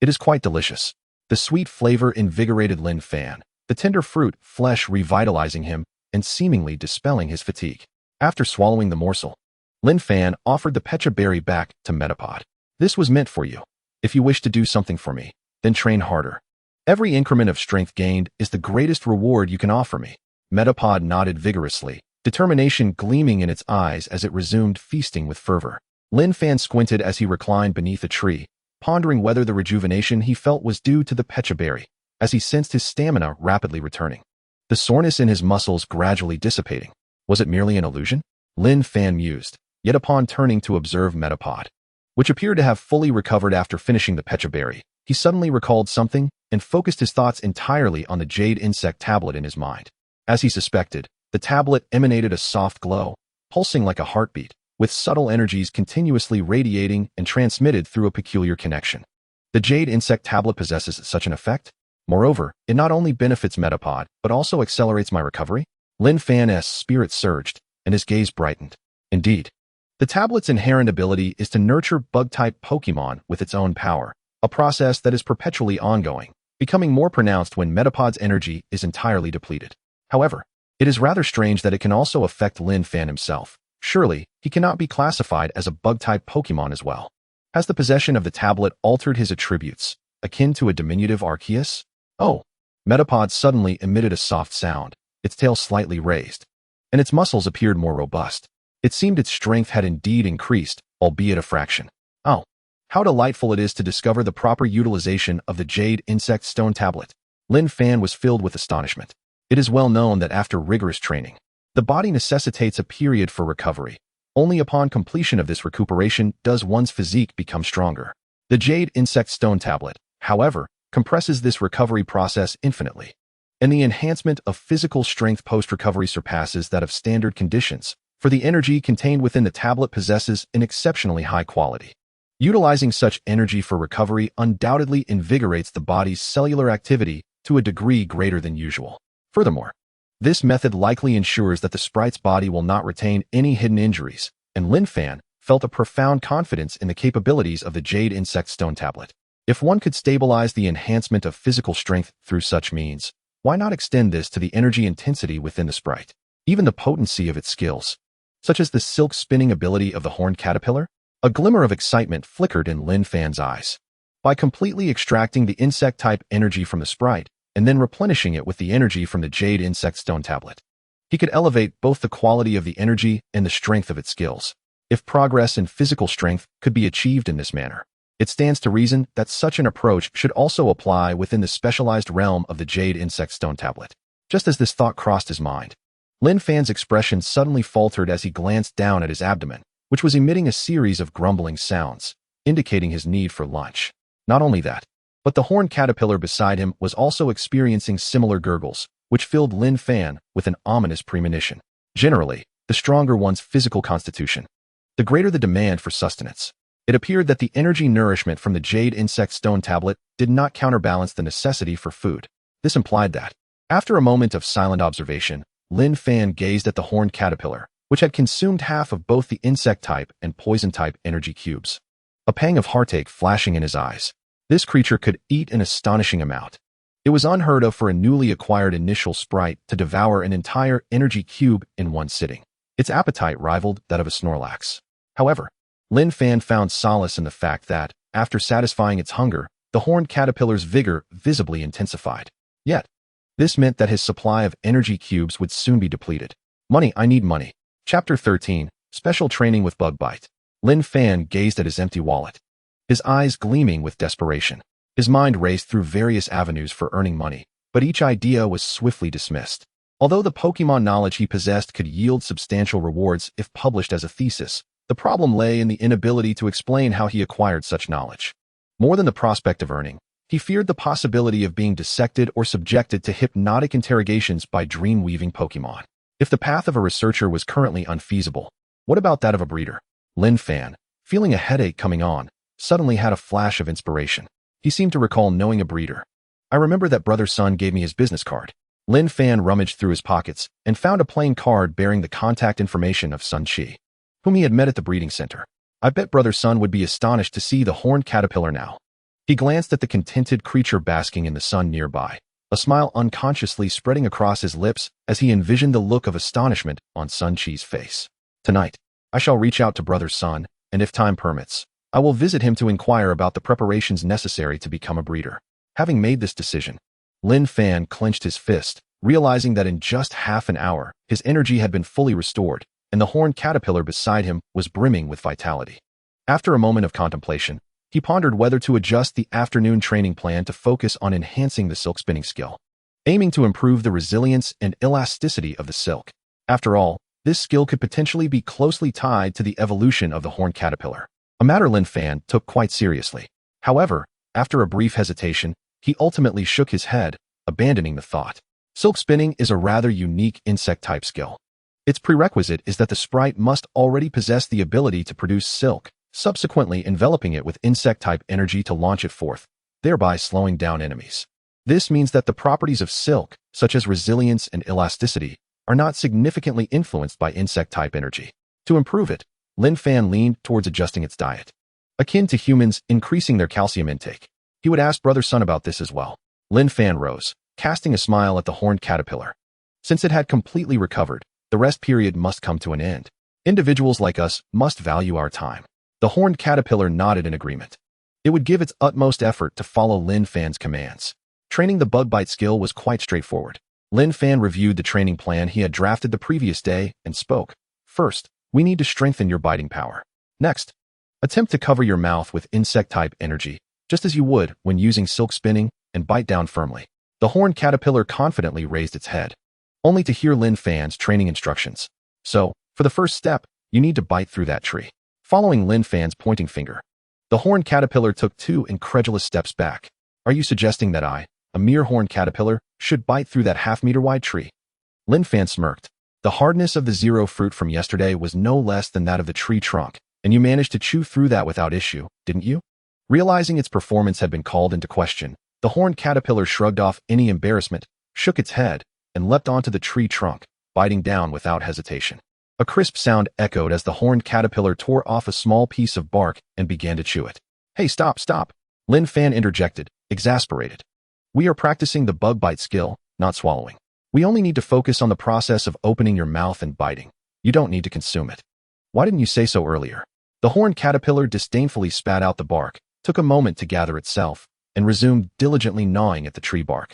[SPEAKER 1] it is quite delicious. The sweet flavor invigorated Lin Fan, the tender fruit flesh revitalizing him and seemingly dispelling his fatigue. After swallowing the morsel, Lin Fan offered the pecha berry back to Metapod. This was meant for you. If you wish to do something for me, then train harder. Every increment of strength gained is the greatest reward you can offer me. Metapod nodded vigorously, determination gleaming in its eyes as it resumed feasting with fervor. Lin Fan squinted as he reclined beneath a tree, pondering whether the rejuvenation he felt was due to the pecha berry, as he sensed his stamina rapidly returning. The soreness in his muscles gradually dissipating. Was it merely an illusion? Lin Fan mused, yet upon turning to observe Metapod, which appeared to have fully recovered after finishing the pecha berry, he suddenly recalled something and focused his thoughts entirely on the jade insect tablet in his mind. As he suspected, the tablet emanated a soft glow, pulsing like a heartbeat, with subtle energies continuously radiating and transmitted through a peculiar connection. The jade insect tablet possesses such an effect? Moreover, it not only benefits Metapod, but also accelerates my recovery? Lin Fan's spirit surged, and his gaze brightened. Indeed, the tablet's inherent ability is to nurture bug-type Pokémon with its own power, a process that is perpetually ongoing, becoming more pronounced when Metapod's energy is entirely depleted. However, it is rather strange that it can also affect Lin Fan himself. Surely, he cannot be classified as a bug-type Pokémon as well. Has the possession of the tablet altered his attributes, akin to a diminutive Arceus? Oh! Metapod suddenly emitted a soft sound, its tail slightly raised, and its muscles appeared more robust. It seemed its strength had indeed increased, albeit a fraction. Oh! How delightful it is to discover the proper utilization of the Jade Insect Stone tablet. Lin Fan was filled with astonishment. It is well known that after rigorous training, the body necessitates a period for recovery. Only upon completion of this recuperation does one's physique become stronger. The Jade Insect Stone tablet, however, compresses this recovery process infinitely, and the enhancement of physical strength post-recovery surpasses that of standard conditions, for the energy contained within the tablet possesses an exceptionally high quality. Utilizing such energy for recovery undoubtedly invigorates the body's cellular activity to a degree greater than usual. Furthermore, this method likely ensures that the sprite's body will not retain any hidden injuries, and Lin Fan felt a profound confidence in the capabilities of the Jade Insect Stone tablet. If one could stabilize the enhancement of physical strength through such means, why not extend this to the energy intensity within the sprite? Even the potency of its skills, such as the silk spinning ability of the horned caterpillar? A glimmer of excitement flickered in Lin Fan's eyes. By completely extracting the insect-type energy from the sprite, and then replenishing it with the energy from the Jade Insect Stone tablet, he could elevate both the quality of the energy and the strength of its skills. If progress in physical strength could be achieved in this manner, it stands to reason that such an approach should also apply within the specialized realm of the Jade Insect Stone tablet. Just as this thought crossed his mind, Lin Fan's expression suddenly faltered as he glanced down at his abdomen, which was emitting a series of grumbling sounds, indicating his need for lunch. Not only that, but the horned caterpillar beside him was also experiencing similar gurgles, which filled Lin Fan with an ominous premonition. Generally, the stronger one's physical constitution, the greater the demand for sustenance. It appeared that the energy nourishment from the jade insect stone tablet did not counterbalance the necessity for food. This implied that, after a moment of silent observation, Lin Fan gazed at the horned caterpillar, which had consumed half of both the insect-type and poison-type energy cubes. A pang of heartache flashing in his eyes. This creature could eat an astonishing amount. It was unheard of for a newly acquired initial sprite to devour an entire energy cube in one sitting. Its appetite rivaled that of a Snorlax. However, Lin Fan found solace in the fact that, after satisfying its hunger, the horned caterpillar's vigor visibly intensified. Yet, this meant that his supply of energy cubes would soon be depleted. Money, I need money. Chapter 13, Special Training with Bug Bite. Lin Fan gazed at his empty wallet, his eyes gleaming with desperation. His mind raced through various avenues for earning money, but each idea was swiftly dismissed. Although the Pokémon knowledge he possessed could yield substantial rewards if published as a thesis, the problem lay in the inability to explain how he acquired such knowledge. More than the prospect of earning, he feared the possibility of being dissected or subjected to hypnotic interrogations by dream-weaving Pokémon. If the path of a researcher was currently unfeasible, what about that of a breeder? Lin Fan, feeling a headache coming on, suddenly had a flash of inspiration. He seemed to recall knowing a breeder. I remember that Brother Sun gave me his business card. Lin Fan rummaged through his pockets and found a plain card bearing the contact information of Sun Chi, whom he had met at the breeding center. I bet Brother Sun would be astonished to see the horned caterpillar now. He glanced at the contented creature basking in the sun nearby, a smile unconsciously spreading across his lips as he envisioned the look of astonishment on Sun Chi's face. Tonight, I shall reach out to Brother Sun, and if time permits, I will visit him to inquire about the preparations necessary to become a breeder. Having made this decision, Lin Fan clenched his fist, realizing that in just half an hour, his energy had been fully restored, and the horned caterpillar beside him was brimming with vitality. After a moment of contemplation, he pondered whether to adjust the afternoon training plan to focus on enhancing the silk spinning skill, aiming to improve the resilience and elasticity of the silk. After all, this skill could potentially be closely tied to the evolution of the horned caterpillar, a matter Lin Fan took quite seriously. However, after a brief hesitation, he ultimately shook his head, abandoning the thought. Silk spinning is a rather unique insect-type skill. Its prerequisite is that the sprite must already possess the ability to produce silk, subsequently enveloping it with insect-type energy to launch it forth, thereby slowing down enemies. This means that the properties of silk, such as resilience and elasticity, are not significantly influenced by insect-type energy. To improve it, Lin Fan leaned towards adjusting its diet, akin to humans increasing their calcium intake. He would ask Brother Sun about this as well. Lin Fan rose, casting a smile at the horned caterpillar. Since it had completely recovered, the rest period must come to an end. Individuals like us must value our time. The horned caterpillar nodded in agreement. It would give its utmost effort to follow Lin Fan's commands. Training the bug bite skill was quite straightforward. Lin Fan reviewed the training plan he had drafted the previous day and spoke. First, we need to strengthen your biting power. Next, attempt to cover your mouth with insect-type energy, just as you would when using silk spinning, and bite down firmly. The horned caterpillar confidently raised its head, only to hear Lin Fan's training instructions. So, for the first step, you need to bite through that tree. Following Lin Fan's pointing finger, the horned caterpillar took 2 incredulous steps back. Are you suggesting that I, a mere horned caterpillar, should bite through that half-meter-wide tree? Lin Fan smirked. The hardness of the zero fruit from yesterday was no less than that of the tree trunk, and you managed to chew through that without issue, didn't you? Realizing its performance had been called into question, the horned caterpillar shrugged off any embarrassment, shook its head, and leapt onto the tree trunk, biting down without hesitation. A crisp sound echoed as the horned caterpillar tore off a small piece of bark and began to chew it. Hey, stop, stop! Lin Fan interjected, exasperated. We are practicing the bug bite skill, not swallowing. We only need to focus on the process of opening your mouth and biting. You don't need to consume it. Why didn't you say so earlier? The horned caterpillar disdainfully spat out the bark, took a moment to gather itself, and resumed diligently gnawing at the tree bark.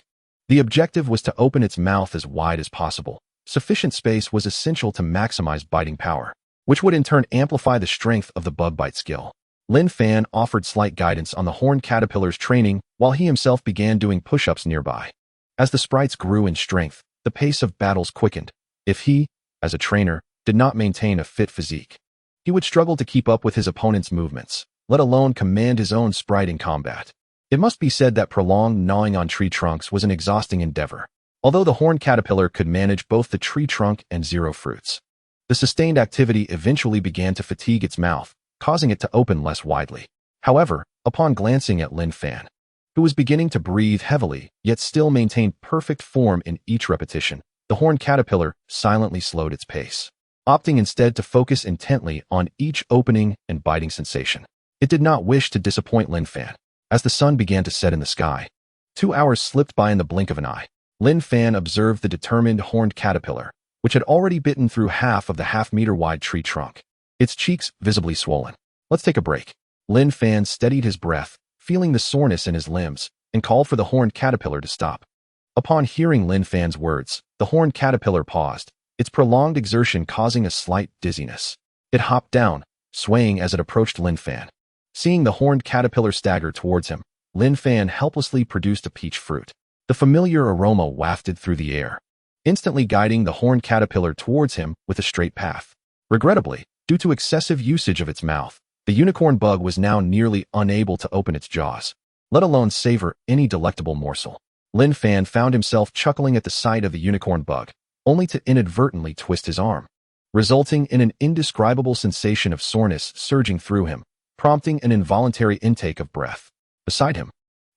[SPEAKER 1] The objective was to open its mouth as wide as possible. Sufficient space was essential to maximize biting power, which would in turn amplify the strength of the bug bite skill. Lin Fan offered slight guidance on the horned caterpillar's training while he himself began doing push-ups nearby. As the sprites grew in strength, the pace of battles quickened. If he, as a trainer, did not maintain a fit physique, he would struggle to keep up with his opponent's movements, let alone command his own sprite in combat. It must be said that prolonged gnawing on tree trunks was an exhausting endeavor. Although the horned caterpillar could manage both the tree trunk and zero fruits, the sustained activity eventually began to fatigue its mouth, causing it to open less widely. However, upon glancing at Lin Fan, who was beginning to breathe heavily, yet still maintained perfect form in each repetition, the horned caterpillar silently slowed its pace, opting instead to focus intently on each opening and biting sensation. It did not wish to disappoint Lin Fan. As the sun began to set in the sky, 2 hours slipped by in the blink of an eye. Lin Fan observed the determined horned caterpillar, which had already bitten through half of the half-meter-wide tree trunk, its cheeks visibly swollen. Let's take a break. Lin Fan steadied his breath, feeling the soreness in his limbs, and called for the horned caterpillar to stop. Upon hearing Lin Fan's words, the horned caterpillar paused, its prolonged exertion causing a slight dizziness. It hopped down, swaying as it approached Lin Fan. Seeing the horned caterpillar stagger towards him, Lin Fan helplessly produced a peach fruit. The familiar aroma wafted through the air, instantly guiding the horned caterpillar towards him with a straight path. Regrettably, due to excessive usage of its mouth, the unicorn bug was now nearly unable to open its jaws, let alone savor any delectable morsel. Lin Fan found himself chuckling at the sight of the unicorn bug, only to inadvertently twist his arm, resulting in an indescribable sensation of soreness surging through him, prompting an involuntary intake of breath. Beside him,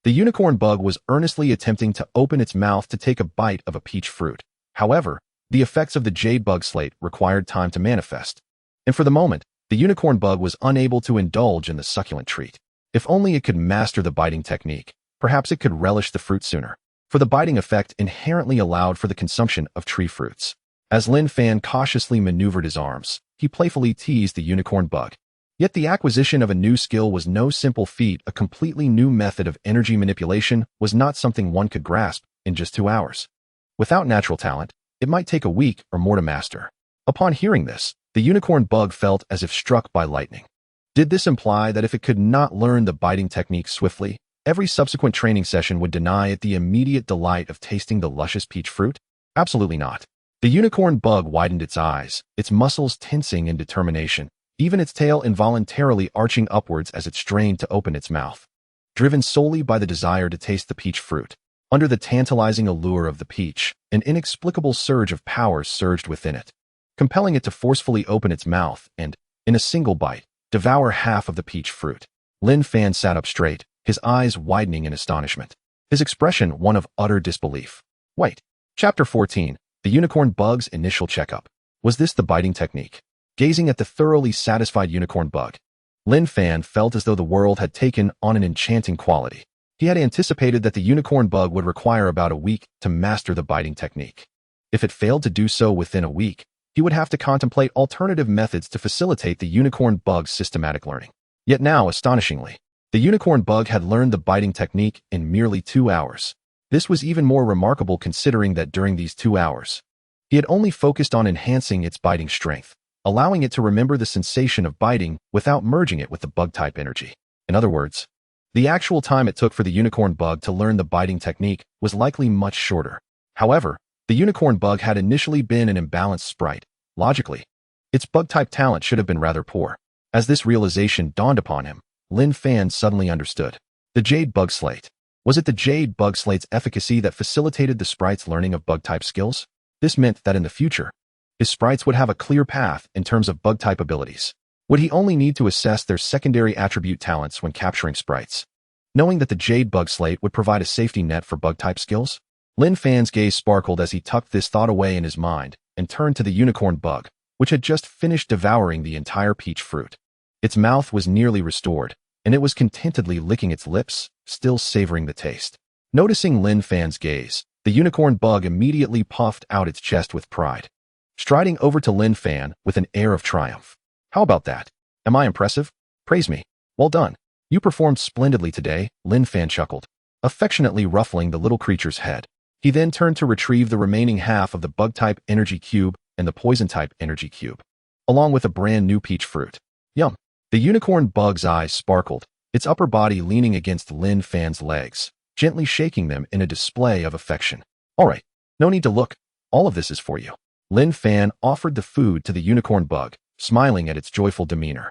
[SPEAKER 1] the unicorn bug was earnestly attempting to open its mouth to take a bite of a peach fruit. However, the effects of the jade bug slate required time to manifest, and for the moment, the unicorn bug was unable to indulge in the succulent treat. If only it could master the biting technique, perhaps it could relish the fruit sooner, for the biting effect inherently allowed for the consumption of tree fruits. As Lin Fan cautiously maneuvered his arms, he playfully teased the unicorn bug. Yet the acquisition of a new skill was no simple feat. A completely new method of energy manipulation was not something one could grasp in just 2 hours. Without natural talent, it might take a week or more to master. Upon hearing this, the unicorn bug felt as if struck by lightning. Did this imply that if it could not learn the biting technique swiftly, every subsequent training session would deny it the immediate delight of tasting the luscious peach fruit? Absolutely not. The unicorn bug widened its eyes, its muscles tensing in determination, even its tail involuntarily arching upwards as it strained to open its mouth. Driven solely by the desire to taste the peach fruit, under the tantalizing allure of the peach, an inexplicable surge of power surged within it, compelling it to forcefully open its mouth and, in a single bite, devour half of the peach fruit. Lin Fan sat up straight, his eyes widening in astonishment, his expression one of utter disbelief. Wait. Chapter 14. The Unicorn Bug's Initial Checkup. Was this the biting technique? Gazing at the thoroughly satisfied unicorn bug, Lin Fan felt as though the world had taken on an enchanting quality. He had anticipated that the unicorn bug would require about a week to master the biting technique. If it failed to do so within a week, he would have to contemplate alternative methods to facilitate the unicorn bug's systematic learning. Yet now, astonishingly, the unicorn bug had learned the biting technique in merely 2 hours. This was even more remarkable considering that during these 2 hours, he had only focused on enhancing its biting strength, allowing it to remember the sensation of biting without merging it with the bug-type energy. In other words, the actual time it took for the unicorn bug to learn the biting technique was likely much shorter. However, the unicorn bug had initially been an imbalanced sprite. Logically, its bug-type talent should have been rather poor. As this realization dawned upon him, Lin Fan suddenly understood. The jade bug slate. Was it the jade bug slate's efficacy that facilitated the sprite's learning of bug-type skills? This meant that in the future, his sprites would have a clear path in terms of bug-type abilities. Would he only need to assess their secondary attribute talents when capturing sprites? Knowing that the jade bug slate would provide a safety net for bug-type skills, Lin Fan's gaze sparkled as he tucked this thought away in his mind and turned to the unicorn bug, which had just finished devouring the entire peach fruit. Its mouth was nearly restored, and it was contentedly licking its lips, still savoring the taste. Noticing Lin Fan's gaze, the unicorn bug immediately puffed out its chest with pride, striding over to Lin Fan with an air of triumph. How about that? Am I impressive? Praise me. Well done. You performed splendidly today, Lin Fan chuckled, affectionately ruffling the little creature's head. He then turned to retrieve the remaining half of the bug-type energy cube and the poison-type energy cube, along with a brand new peach fruit. Yum. The unicorn bug's eyes sparkled, its upper body leaning against Lin Fan's legs, gently shaking them in a display of affection. All right, no need to look. All of this is for you. Lin Fan offered the food to the unicorn bug, smiling at its joyful demeanor.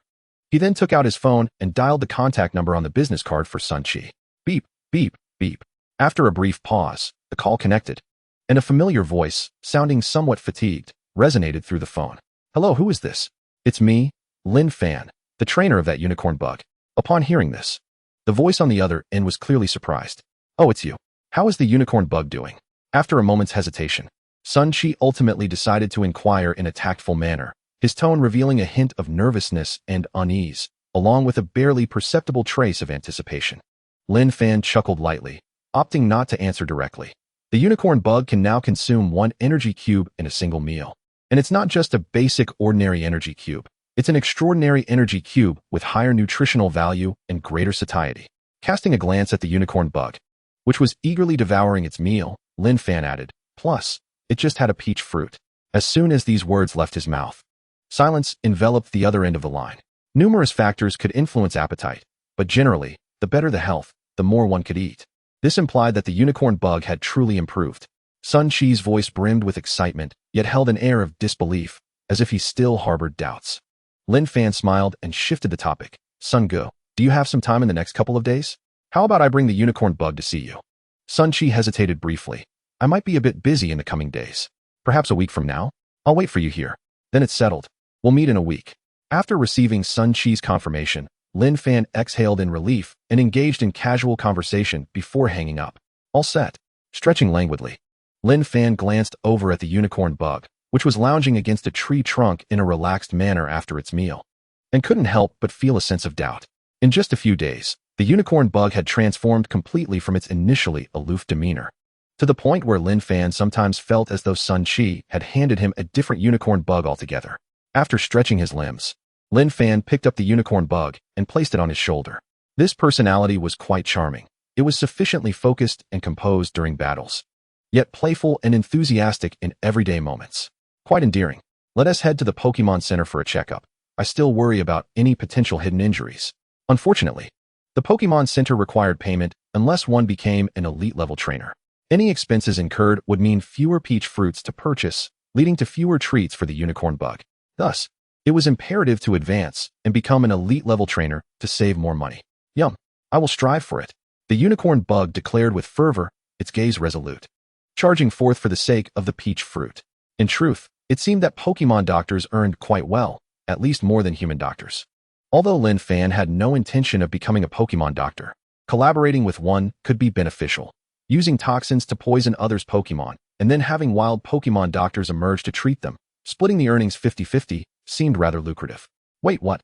[SPEAKER 1] He then took out his phone and dialed the contact number on the business card for Sun Chi. Beep, beep, beep. After a brief pause, the call connected. and a familiar voice, sounding somewhat fatigued, resonated through the phone. "Hello, who is this?" "It's me, Lin Fan, the trainer of that unicorn bug." Upon hearing this, the voice on the other end was clearly surprised. "Oh, it's you. How is the unicorn bug doing?" After a moment's hesitation, Sun Chi ultimately decided to inquire in a tactful manner, his tone revealing a hint of nervousness and unease, along with a barely perceptible trace of anticipation. Lin Fan chuckled lightly, opting not to answer directly. The unicorn bug can now consume 1 energy cube in a single meal. And it's not just a basic ordinary energy cube. It's an extraordinary energy cube with higher nutritional value and greater satiety. Casting a glance at the unicorn bug, which was eagerly devouring its meal, Lin Fan added, "Plus, it just had a peach fruit." As soon as these words left his mouth, silence enveloped the other end of the line. Numerous factors could influence appetite, but generally, the better the health, the more one could eat. This implied that the unicorn bug had truly improved. Sun Chi's voice brimmed with excitement, yet held an air of disbelief, as if he still harbored doubts. Lin Fan smiled and shifted the topic. "Sun Gu, do you have some time in the next couple of days? How about I bring the unicorn bug to see you?" Sun Chi hesitated briefly. "I might be a bit busy in the coming days. Perhaps a week from now? I'll wait for you here. Then it's settled. We'll meet in a week." After receiving Sun Chi's confirmation, Lin Fan exhaled in relief and engaged in casual conversation before hanging up. All set. Stretching languidly, Lin Fan glanced over at the unicorn bug, which was lounging against a tree trunk in a relaxed manner after its meal, and couldn't help but feel a sense of doubt. In just a few days, the unicorn bug had transformed completely from its initially aloof demeanor, to the point where Lin Fan sometimes felt as though Sun Chi had handed him a different unicorn bug altogether. After stretching his limbs, Lin Fan picked up the unicorn bug and placed it on his shoulder. This personality was quite charming. It was sufficiently focused and composed during battles, yet playful and enthusiastic in everyday moments. Quite endearing. "Let us head to the Pokémon Center for a checkup. I still worry about any potential hidden injuries." Unfortunately, the Pokémon Center required payment unless one became an elite-level trainer. Any expenses incurred would mean fewer peach fruits to purchase, leading to fewer treats for the unicorn bug. Thus, it was imperative to advance and become an elite-level trainer to save more money. "Yum, I will strive for it," the unicorn bug declared with fervor, its gaze resolute, charging forth for the sake of the peach fruit. In truth, it seemed that Pokémon doctors earned quite well, at least more than human doctors. Although Lin Fan had no intention of becoming a Pokémon doctor, collaborating with one could be beneficial. Using toxins to poison others' Pokémon, and then having wild Pokémon doctors emerge to treat them, splitting the earnings 50-50, seemed rather lucrative. "Wait, what?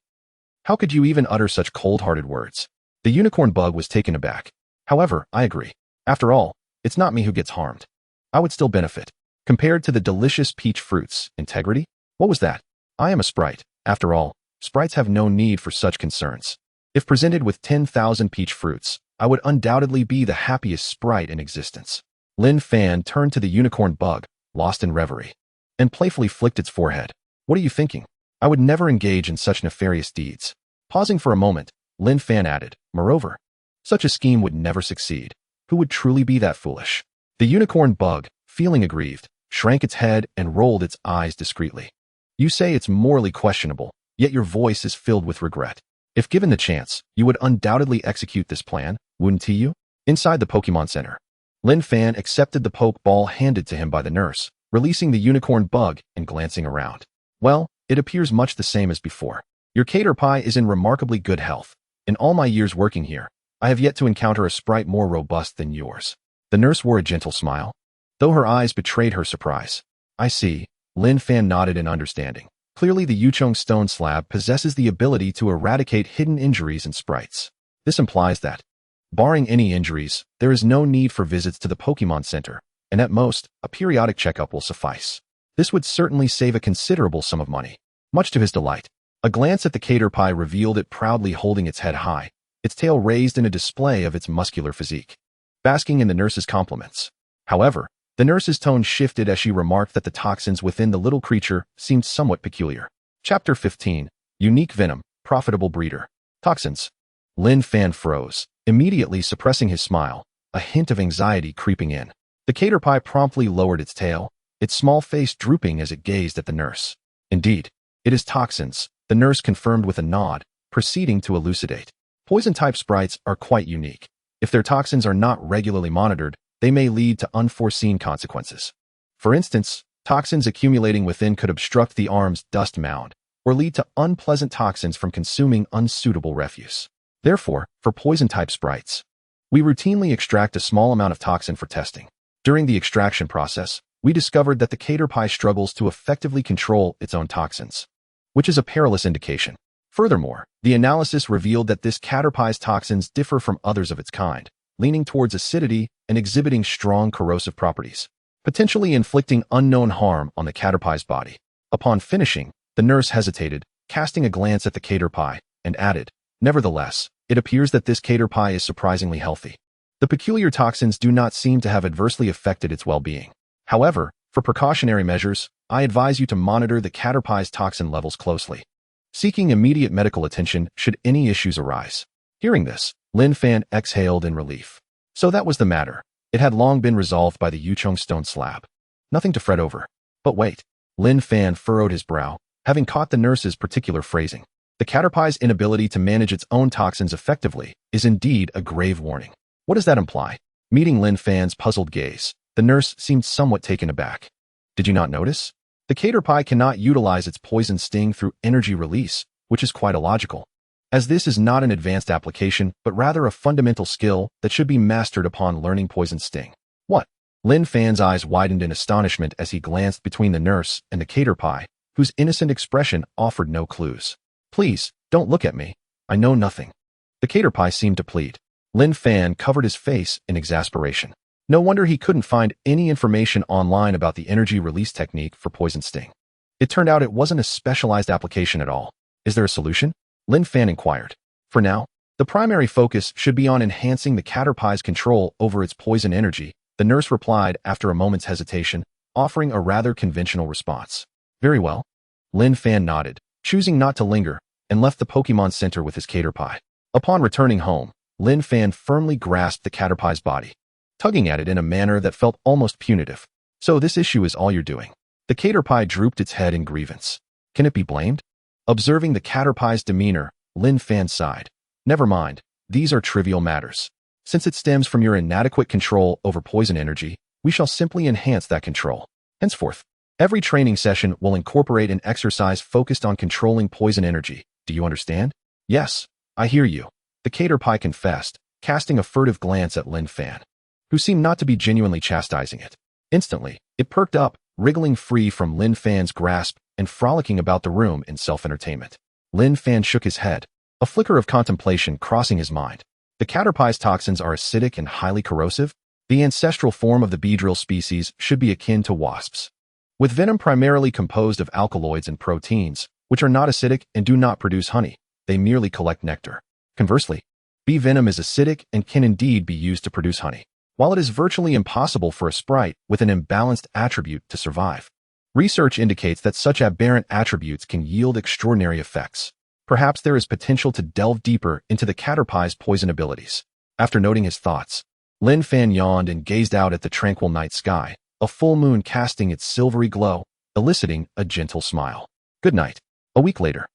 [SPEAKER 1] How could you even utter such cold-hearted words?" The unicorn bug was taken aback. "However, I agree. After all, it's not me who gets harmed. I would still benefit. Compared to the delicious peach fruits, integrity? What was that? I am a sprite. After all, sprites have no need for such concerns. If presented with 10,000 peach fruits, I would undoubtedly be the happiest sprite in existence." Lin Fan turned to the unicorn bug, lost in reverie, and playfully flicked its forehead. "What are you thinking? I would never engage in such nefarious deeds." Pausing for a moment, Lin Fan added, "Moreover, such a scheme would never succeed. Who would truly be that foolish?" The unicorn bug, feeling aggrieved, shrank its head and rolled its eyes discreetly. "You say it's morally questionable, yet your voice is filled with regret. If given the chance, you would undoubtedly execute this plan, wouldn't you?" Inside the Pokémon Center, Lin Fan accepted the poke ball handed to him by the nurse, releasing the unicorn bug and glancing around. "Well, it appears much the same as before. Your Caterpie is in remarkably good health. In all my years working here, I have yet to encounter a sprite more robust than yours." The nurse wore a gentle smile, though her eyes betrayed her surprise. "I see." Lin Fan nodded in understanding. Clearly the Yuchong stone slab possesses the ability to eradicate hidden injuries in sprites. This implies that, barring any injuries, there is no need for visits to the Pokémon Center, and at most, a periodic checkup will suffice. This would certainly save a considerable sum of money. Much to his delight, a glance at the Caterpie revealed it proudly holding its head high, its tail raised in a display of its muscular physique, basking in the nurse's compliments. However, the nurse's tone shifted as she remarked that the toxins within the little creature seemed somewhat peculiar. Chapter 15. Unique Venom, Profitable Breeder. Toxins. Lin Fan froze, immediately suppressing his smile, a hint of anxiety creeping in. The Caterpie promptly lowered its tail, its small face drooping as it gazed at the nurse. "Indeed, it is toxins," the nurse confirmed with a nod, proceeding to elucidate. "Poison-type sprites are quite unique. If their toxins are not regularly monitored, they may lead to unforeseen consequences. For instance, toxins accumulating within could obstruct the arm's dust mound or lead to unpleasant toxins from consuming unsuitable refuse. Therefore, for poison-type sprites, we routinely extract a small amount of toxin for testing. During the extraction process, we discovered that the caterpie struggles to effectively control its own toxins, which is a perilous indication. Furthermore, the analysis revealed that this caterpie's toxins differ from others of its kind, leaning towards acidity and exhibiting strong corrosive properties, potentially inflicting unknown harm on the caterpie's body. Upon finishing, the nurse hesitated, casting a glance at the caterpie, and added, "Nevertheless, it appears that this caterpie is surprisingly healthy. The peculiar toxins do not seem to have adversely affected its well-being. However, for precautionary measures, I advise you to monitor the caterpie's toxin levels closely, seeking immediate medical attention should any issues arise." Hearing this, Lin Fan exhaled in relief. So that was the matter. It had long been resolved by the Yuchong stone slab. Nothing to fret over. But wait. Lin Fan furrowed his brow, having caught the nurse's particular phrasing. The caterpie's inability to manage its own toxins effectively is indeed a grave warning. What does that imply? Meeting Lin Fan's puzzled gaze, the nurse seemed somewhat taken aback. Did you not notice? The caterpie cannot utilize its poison sting through energy release, which is quite illogical, as this is not an advanced application, but rather a fundamental skill that should be mastered upon learning poison sting. What? Lin Fan's eyes widened in astonishment as he glanced between the nurse and the caterpie, whose innocent expression offered no clues. "Please, don't look at me. I know nothing." The caterpie seemed to plead. Lin Fan covered his face in exasperation. No wonder he couldn't find any information online about the energy release technique for poison sting. It turned out it wasn't a specialized application at all. Is there a solution? Lin Fan inquired. For now, the primary focus should be on enhancing the caterpie's control over its poison energy, the nurse replied after a moment's hesitation, offering a rather conventional response. Very well. Lin Fan nodded, choosing not to linger, and left the Pokémon Center with his caterpie. Upon returning home, Lin Fan firmly grasped the caterpie's body, tugging at it in a manner that felt almost punitive. "So this issue is all you're doing?" The caterpie drooped its head in grievance. "Can it be blamed?" Observing the caterpie's demeanor, Lin Fan sighed. "Never mind, these are trivial matters. Since it stems from your inadequate control over poison energy, we shall simply enhance that control. Henceforth, every training session will incorporate an exercise focused on controlling poison energy. Do you understand?" "Yes, I hear you," the caterpie confessed, casting a furtive glance at Lin Fan, who seemed not to be genuinely chastising it. Instantly, it perked up, wriggling free from Lin Fan's grasp and frolicking about the room in self-entertainment. Lin Fan shook his head, a flicker of contemplation crossing his mind. The caterpie's toxins are acidic and highly corrosive. The ancestral form of the Beedrill species should be akin to wasps, with venom primarily composed of alkaloids and proteins, which are not acidic and do not produce honey. They merely collect nectar. Conversely, bee venom is acidic and can indeed be used to produce honey. While it is virtually impossible for a sprite with an imbalanced attribute to survive, research indicates that such aberrant attributes can yield extraordinary effects. Perhaps there is potential to delve deeper into the caterpie's poison abilities. After noting his thoughts, Lin Fan yawned and gazed out at the tranquil night sky, a full moon casting its silvery glow, eliciting a gentle smile. Good night. A week later,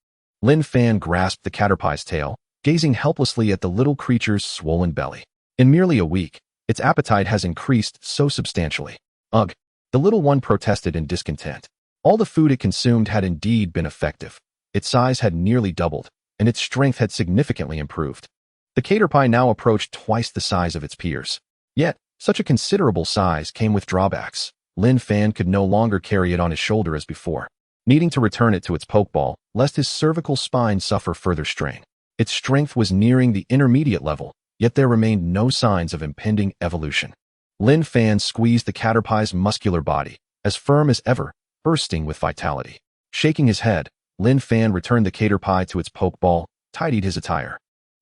[SPEAKER 1] Lin Fan grasped the caterpie's tail, gazing helplessly at the little creature's swollen belly. In merely a week, its appetite has increased so substantially. Ugh, the little one protested in discontent. All the food it consumed had indeed been effective. Its size had nearly doubled, and its strength had significantly improved. The caterpie now approached twice the size of its peers. Yet, such a considerable size came with drawbacks. Lin Fan could no longer carry it on his shoulder as before, needing to return it to its pokeball, lest his cervical spine suffer further strain. Its strength was nearing the intermediate level, yet there remained no signs of impending evolution. Lin Fan squeezed the caterpie's muscular body, as firm as ever, bursting with vitality. Shaking his head, Lin Fan returned the caterpie to its pokeball, tidied his attire,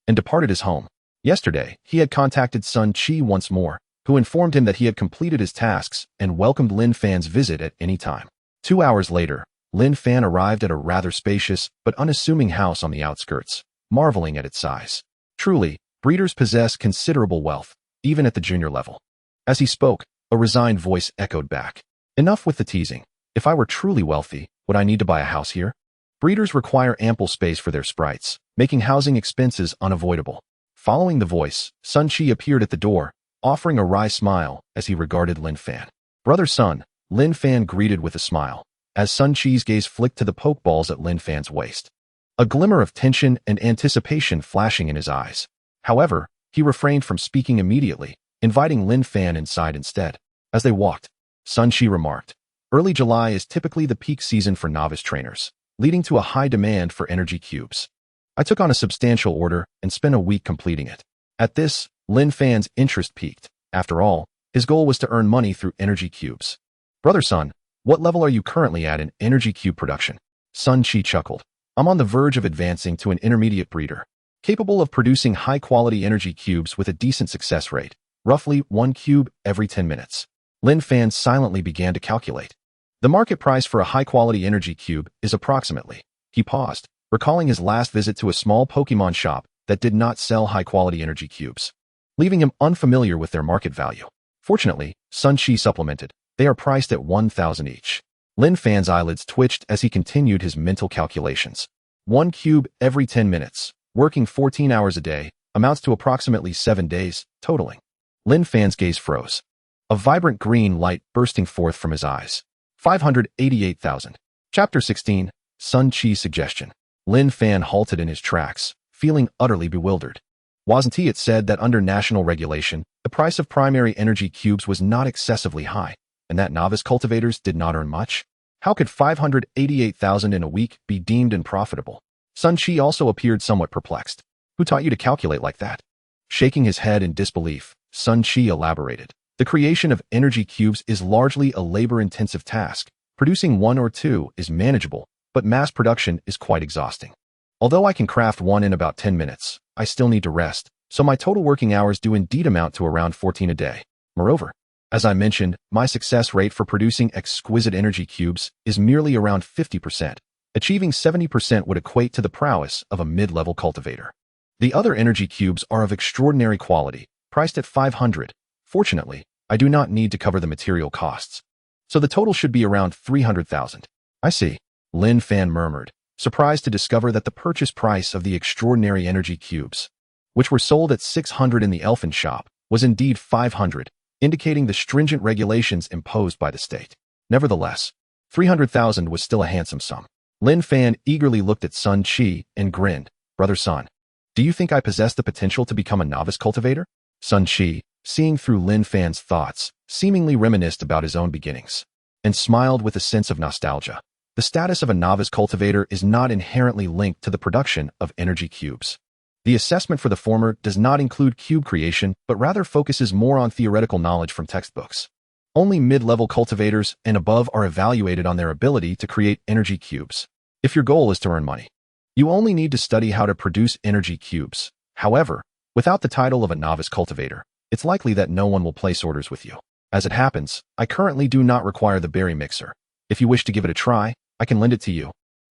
[SPEAKER 1] and departed his home. Yesterday, he had contacted Sun Chi once more, who informed him that he had completed his tasks and welcomed Lin Fan's visit at any time. 2 hours later, Lin Fan arrived at a rather spacious but unassuming house on the outskirts, marveling at its size. Truly, breeders possess considerable wealth, even at the junior level. As he spoke, a resigned voice echoed back. Enough with the teasing. If I were truly wealthy, would I need to buy a house here? Breeders require ample space for their sprites, making housing expenses unavoidable. Following the voice, Sun Chi appeared at the door, offering a wry smile as he regarded Lin Fan. "Brother Sun," Lin Fan greeted with a smile, as Sun Chi's gaze flicked to the pokeballs at Lin Fan's waist. A glimmer of tension and anticipation flashing in his eyes. However, he refrained from speaking immediately, inviting Lin Fan inside instead. As they walked, Sun Chi remarked, "Early July is typically the peak season for novice trainers, leading to a high demand for energy cubes. I took on a substantial order and spent a week completing it." At this, Lin Fan's interest peaked. After all, his goal was to earn money through energy cubes. "Brother Sun, what level are you currently at in energy cube production?" Sun Chi chuckled. "I'm on the verge of advancing to an intermediate breeder, capable of producing high-quality energy cubes with a decent success rate, roughly 1 cube every 10 minutes. Lin Fan silently began to calculate. The market price for a high-quality energy cube is approximately. He paused, recalling his last visit to a small Pokémon shop that did not sell high-quality energy cubes, leaving him unfamiliar with their market value. Fortunately, Sun Chi supplemented, "They are priced at 1,000 each." Lin Fan's eyelids twitched as he continued his mental calculations. 1 cube every 10 minutes, working 14 hours a day, amounts to approximately 7 days, totaling. Lin Fan's gaze froze, a vibrant green light bursting forth from his eyes. 588,000. Chapter 16, Sun Chi's Suggestion. Lin Fan halted in his tracks, feeling utterly bewildered. Wasn't it said that under national regulation, the price of primary energy cubes was not excessively high, and that novice cultivators did not earn much? How could 588,000 in a week be deemed unprofitable? Sun Chi also appeared somewhat perplexed. "Who taught you to calculate like that?" Shaking his head in disbelief, Sun Chi elaborated. "The creation of energy cubes is largely a labor-intensive task. Producing 1 or 2 is manageable, but mass production is quite exhausting. Although I can craft 1 in about 10 minutes, I still need to rest, so my total working hours do indeed amount to around 14 a day. Moreover, as I mentioned, my success rate for producing exquisite energy cubes is merely around 50%. Achieving 70% would equate to the prowess of a mid-level cultivator. The other energy cubes are of extraordinary quality, priced at 500. Fortunately, I do not need to cover the material costs, so the total should be around 300,000. "I see," Lin Fan murmured, surprised to discover that the purchase price of the extraordinary energy cubes, which were sold at 600 in the elfin shop, was indeed 500, indicating the stringent regulations imposed by the state. Nevertheless, 300,000 was still a handsome sum. Lin Fan eagerly looked at Sun Chi and grinned. "Brother Sun, do you think I possess the potential to become a novice cultivator?" Sun Chi, seeing through Lin Fan's thoughts, seemingly reminisced about his own beginnings, and smiled with a sense of nostalgia. The status of a novice cultivator is not inherently linked to the production of energy cubes. The assessment for the former does not include cube creation, but rather focuses more on theoretical knowledge from textbooks. Only mid-level cultivators and above are evaluated on their ability to create energy cubes. If your goal is to earn money, you only need to study how to produce energy cubes. However, without the title of a novice cultivator, it's likely that no one will place orders with you. As it happens, I currently do not require the berry mixer. If you wish to give it a try, I can lend it to you,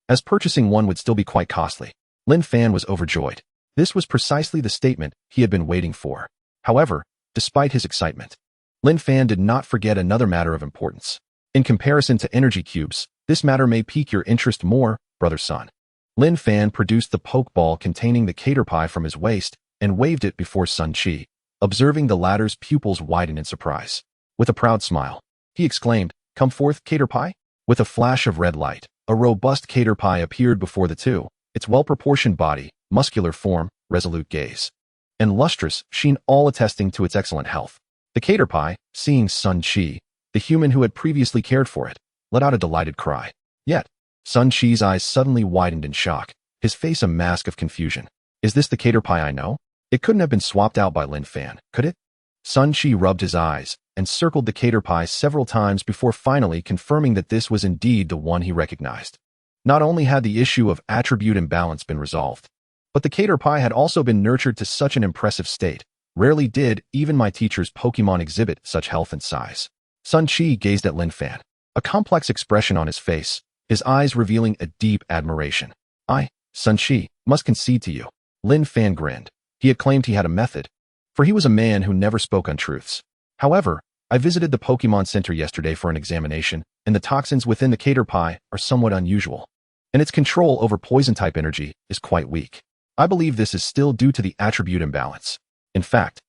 [SPEAKER 1] as purchasing one would still be quite costly. Lin Fan was overjoyed. This was precisely the statement he had been waiting for. However, despite his excitement, Lin Fan did not forget another matter of importance. In comparison to energy cubes, this matter may pique your interest more, Brother Sun. Lin Fan produced the pokeball containing the caterpie from his waist and waved it before Sun Chi, observing the latter's pupils widen in surprise. With a proud smile, he exclaimed, "Come forth, caterpie." With a flash of red light, a robust caterpie appeared before the two, its well-proportioned body, muscular form, resolute gaze, and lustrous sheen all attesting to its excellent health. The caterpie, seeing Sun Chi, the human who had previously cared for it, let out a delighted cry. Yet, Sun Chi's eyes suddenly widened in shock, his face a mask of confusion. "Is this the caterpie I know? It couldn't have been swapped out by Lin Fan, could it?" Sun Chi rubbed his eyes and circled the caterpie several times before finally confirming that this was indeed the one he recognized. Not only had the issue of attribute imbalance been resolved, but the caterpie had also been nurtured to such an impressive state. Rarely did even my teacher's Pokémon exhibit such health and size. Sun Chi gazed at Lin Fan, a complex expression on his face, his eyes revealing a deep admiration. "I, Sun Chi, must concede to you." Lin Fan grinned. He had claimed he had a method, for he was a man who never spoke untruths. "However, I visited the Pokémon Center yesterday for an examination, and the toxins within the caterpie are somewhat unusual, and its control over poison-type energy is quite weak. I believe this is still due to the attribute imbalance. In fact,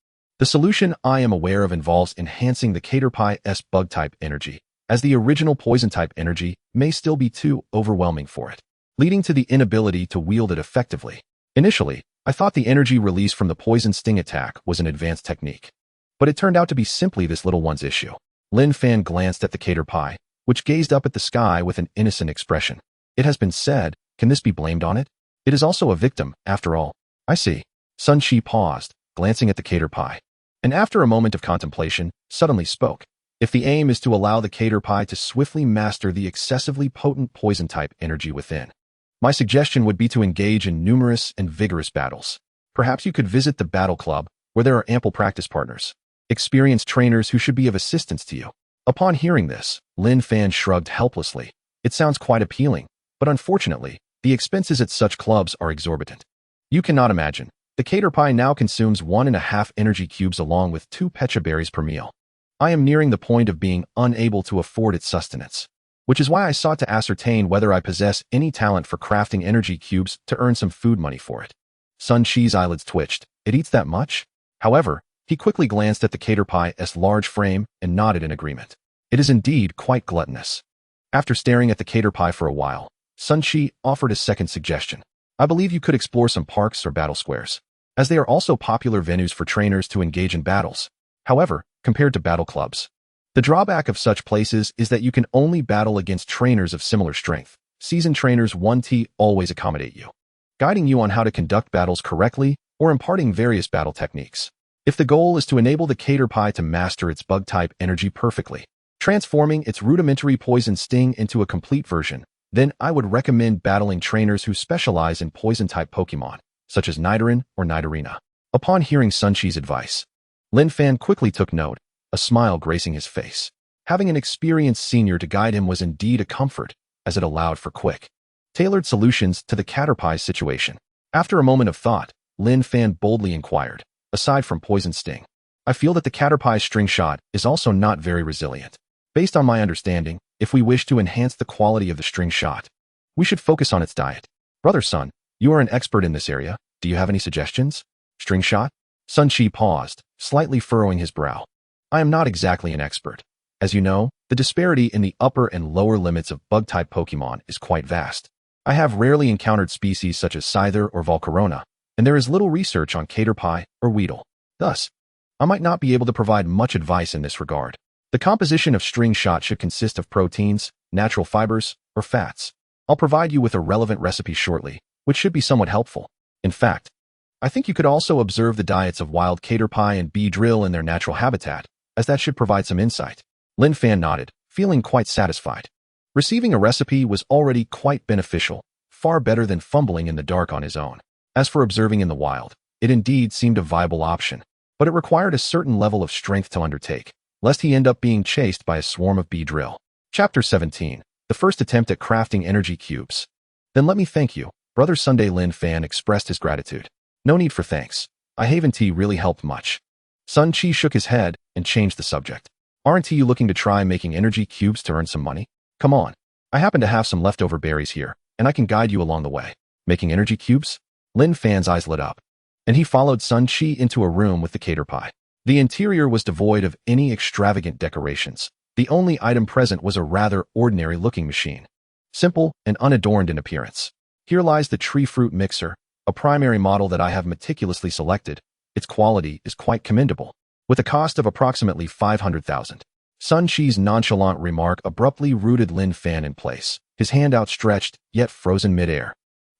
[SPEAKER 1] The solution I am aware of involves enhancing the Caterpie's bug-type energy, as the original poison-type energy may still be too overwhelming for it, leading to the inability to wield it effectively. Initially, I thought the energy released from the poison sting attack was an advanced technique, but it turned out to be simply this little one's issue. Lin Fan glanced at the Caterpie, which gazed up at the sky with an innocent expression. It has been said, can this be blamed on it? It is also a victim, after all. I see. Sun Shi paused, glancing at the Caterpie, and after a moment of contemplation, suddenly spoke. If the aim is to allow the Caterpie to swiftly master the excessively potent poison-type energy within, my suggestion would be to engage in numerous and vigorous battles. Perhaps you could visit the battle club, where there are ample practice partners, experienced trainers who should be of assistance to you. Upon hearing this, Lin Fan shrugged helplessly. It sounds quite appealing, but unfortunately, the expenses at such clubs are exorbitant. You cannot imagine. The Caterpie now consumes 1.5 energy cubes along with 2 pecha berries per meal. I am nearing the point of being unable to afford its sustenance, which is why I sought to ascertain whether I possess any talent for crafting energy cubes to earn some food money for it. Sun Shi's eyelids twitched. It eats that much? However, he quickly glanced at the Caterpie's large frame and nodded in agreement. It is indeed quite gluttonous. After staring at the Caterpie for a while, Sun Shi offered a second suggestion. I believe you could explore some parks or battle squares, as they are also popular venues for trainers to engage in battles. However, compared to battle clubs, the drawback of such places is that you can only battle against trainers of similar strength. Seasoned trainers 1T always accommodate you, guiding you on how to conduct battles correctly or imparting various battle techniques. If the goal is to enable the Caterpie to master its bug-type energy perfectly, transforming its rudimentary poison sting into a complete version, then I would recommend battling trainers who specialize in poison-type Pokémon, such as Nidoran or Nidorina. Upon hearing Sun Shi's advice, Lin Fan quickly took note, a smile gracing his face. Having an experienced senior to guide him was indeed a comfort, as it allowed for quick, tailored solutions to the Caterpie's situation. After a moment of thought, Lin Fan boldly inquired, aside from poison sting, I feel that the Caterpie's string shot is also not very resilient. Based on my understanding, if we wish to enhance the quality of the string shot, we should focus on its diet. Brother Sun, you are an expert in this area. Do you have any suggestions? String shot? Sun Shi paused, slightly furrowing his brow. I am not exactly an expert. As you know, the disparity in the upper and lower limits of bug-type Pokémon is quite vast. I have rarely encountered species such as Scyther or Volcarona, and there is little research on Caterpie or Weedle. Thus, I might not be able to provide much advice in this regard. The composition of string shot should consist of proteins, natural fibers, or fats. I'll provide you with a relevant recipe shortly, which should be somewhat helpful. In fact, I think you could also observe the diets of wild Caterpie and Beedrill in their natural habitat, as that should provide some insight. Lin Fan nodded, feeling quite satisfied. Receiving a recipe was already quite beneficial, far better than fumbling in the dark on his own. As for observing in the wild, it indeed seemed a viable option, but it required a certain level of strength to undertake, lest he end up being chased by a swarm of Beedrill. Chapter 17. The first attempt at crafting energy cubes. Then let me thank you. Brother Sunday. Lin Fan expressed his gratitude. No need for thanks. I haven't really helped much. Sun Chi shook his head and changed the subject. Aren't you looking to try making energy cubes to earn some money? Come on. I happen to have some leftover berries here, and I can guide you along the way. Making energy cubes? Lin Fan's eyes lit up, and he followed Sun Chi into a room with the Caterpie. The interior was devoid of any extravagant decorations. The only item present was a rather ordinary-looking machine, simple and unadorned in appearance. Here lies the tree fruit mixer, a primary model that I have meticulously selected. Its quality is quite commendable, with a cost of approximately 500,000. Sun Chi's nonchalant remark abruptly rooted Lin Fan in place, his hand outstretched, yet frozen midair,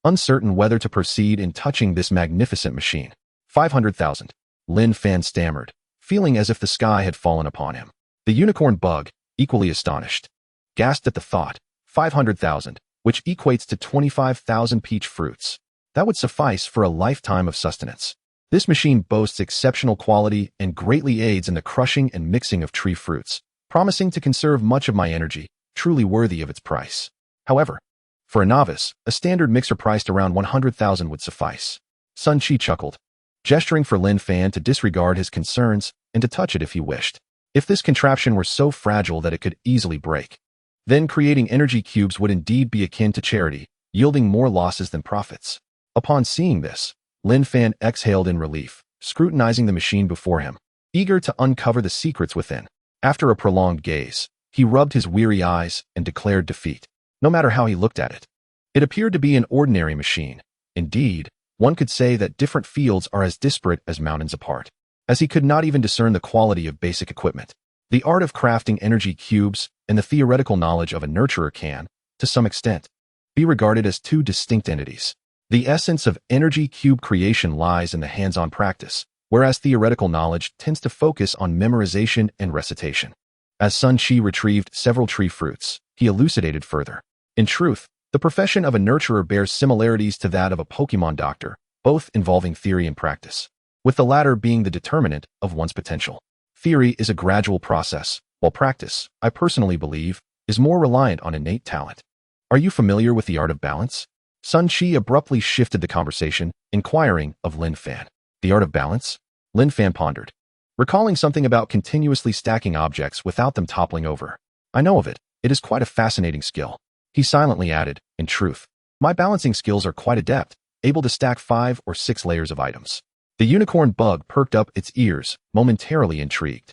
[SPEAKER 1] uncertain whether to proceed in touching this magnificent machine. 500,000. Lin Fan stammered, feeling as if the sky had fallen upon him. The unicorn bug, equally astonished, gasped at the thought. 500,000, which equates to 25,000 peach fruits. That would suffice for a lifetime of sustenance. This machine boasts exceptional quality and greatly aids in the crushing and mixing of tree fruits, promising to conserve much of my energy, truly worthy of its price. However, for a novice, a standard mixer priced around 100,000 would suffice. Sun Chi chuckled, gesturing for Lin Fan to disregard his concerns and to touch it if he wished. If this contraption were so fragile that it could easily break, then creating energy cubes would indeed be akin to charity, yielding more losses than profits. Upon seeing this, Lin Fan exhaled in relief, scrutinizing the machine before him. eager to uncover the secrets within. After a prolonged gaze, he rubbed his weary eyes and declared defeat, no matter how he looked at it. It appeared to be an ordinary machine. Indeed, one could say that different fields are as disparate as mountains apart, as he could not even discern the quality of basic equipment. The art of crafting energy cubes and the theoretical knowledge of a nurturer can, to some extent, be regarded as two distinct entities. The essence of energy cube creation lies in the hands-on practice, whereas theoretical knowledge tends to focus on memorization and recitation. As Sun Chi retrieved several tree fruits, he elucidated further. In truth, the profession of a nurturer bears similarities to that of a Pokémon doctor, both involving theory and practice, with the latter being the determinant of one's potential. Theory is a gradual process, while practice, I personally believe, is more reliant on innate talent. Are you familiar with the art of balance? Sun Chi abruptly shifted the conversation, inquiring of Lin Fan. The art of balance? Lin Fan pondered, recalling something about continuously stacking objects without them toppling over. I know of it. It is quite a fascinating skill. He silently added, in truth, my balancing skills are quite adept, able to stack 5 or 6 layers of items. The unicorn bug perked up its ears, momentarily intrigued,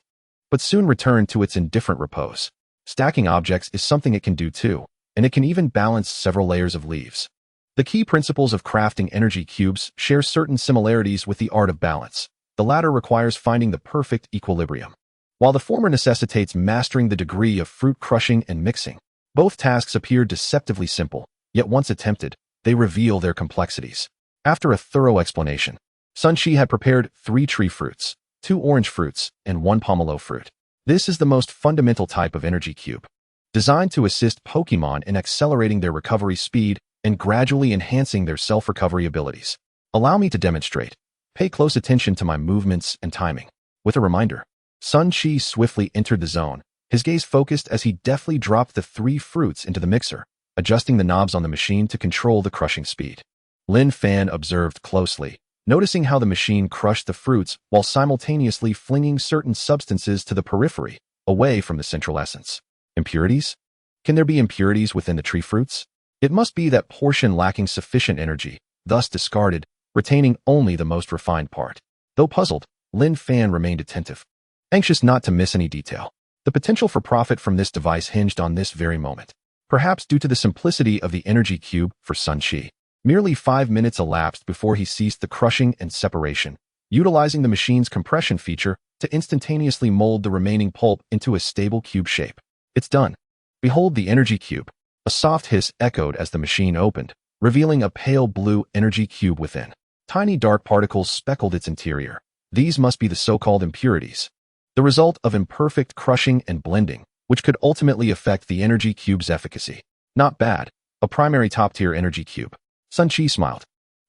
[SPEAKER 1] but soon returned to its indifferent repose. Stacking objects is something it can do too, and it can even balance several layers of leaves. The key principles of crafting energy cubes share certain similarities with the art of balance. The latter requires finding the perfect equilibrium, while the former necessitates mastering the degree of fruit crushing and mixing. Both tasks appear deceptively simple, yet once attempted, they reveal their complexities. After a thorough explanation, Sun Chi had prepared 3 tree fruits, 2 orange fruits, and 1 pomelo fruit. This is the most fundamental type of energy cube, designed to assist Pokémon in accelerating their recovery speed and gradually enhancing their self-recovery abilities. Allow me to demonstrate. Pay close attention to my movements and timing. With a reminder, Sun Chi swiftly entered the zone, his gaze focused as he deftly dropped the 3 fruits into the mixer, adjusting the knobs on the machine to control the crushing speed. Lin Fan observed closely, noticing how the machine crushed the fruits while simultaneously flinging certain substances to the periphery, away from the central essence. Impurities? Can there be impurities within the tree fruits? It must be that portion lacking sufficient energy, thus discarded, retaining only the most refined part. Though puzzled, Lin Fan remained attentive, anxious not to miss any detail. The potential for profit from this device hinged on this very moment. Perhaps due to the simplicity of the energy cube for Sun Chi, merely 5 minutes elapsed before he ceased the crushing and separation, utilizing the machine's compression feature to instantaneously mold the remaining pulp into a stable cube shape. It's done. Behold the energy cube. A soft hiss echoed as the machine opened, revealing a pale blue energy cube within. Tiny dark particles speckled its interior. These must be the so-called impurities, the result of imperfect crushing and blending, which could ultimately affect the energy cube's efficacy. Not bad. A primary top-tier energy cube. Sun Chi smiled,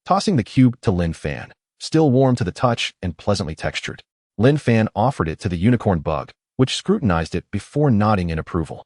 [SPEAKER 1] tossing the cube to Lin Fan, still warm to the touch and pleasantly textured. Lin Fan offered it to the unicorn bug, which scrutinized it before nodding in approval.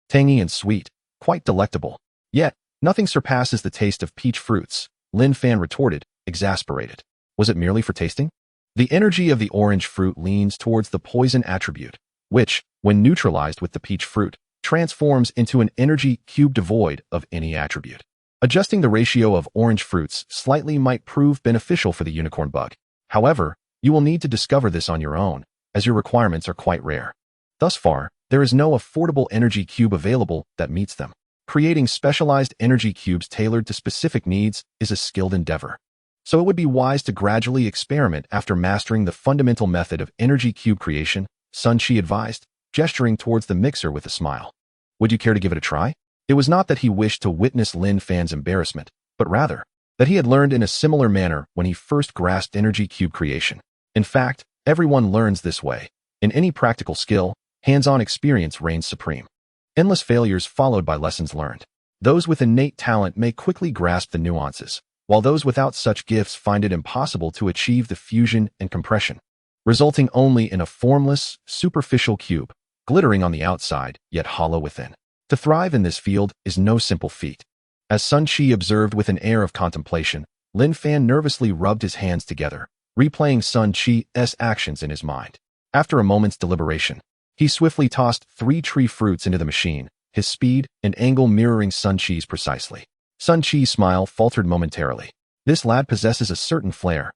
[SPEAKER 1] Tangy and sweet, quite delectable. Yet, nothing surpasses the taste of peach fruits, Lin Fan retorted, exasperated. Was it merely for tasting? The energy of the orange fruit leans towards the poison attribute, which, when neutralized with the peach fruit, transforms into an energy cube devoid of any attribute. Adjusting the ratio of orange fruits slightly might prove beneficial for the unicorn bug. However, you will need to discover this on your own, as your requirements are quite rare. Thus far, there is no affordable energy cube available that meets them. Creating specialized energy cubes tailored to specific needs is a skilled endeavor. So it would be wise to gradually experiment after mastering the fundamental method of energy cube creation, Sun Chi advised, gesturing towards the mixer with a smile. Would you care to give it a try? It was not that he wished to witness Lin Fan's embarrassment, but rather, that he had learned in a similar manner when he first grasped energy cube creation. In fact, everyone learns this way. In any practical skill, hands-on experience reigns supreme. Endless failures followed by lessons learned. Those with innate talent may quickly grasp the nuances, while those without such gifts find it impossible to achieve the fusion and compression, resulting only in a formless, superficial cube, glittering on the outside, yet hollow within. To thrive in this field is no simple feat. As Sun Chi observed with an air of contemplation, Lin Fan nervously rubbed his hands together, replaying Sun Chi's actions in his mind. After a moment's deliberation, he swiftly tossed 3 tree fruits into the machine, his speed and angle mirroring Sun Chi's precisely. Sun Chi's smile faltered momentarily. This lad possesses a certain flair.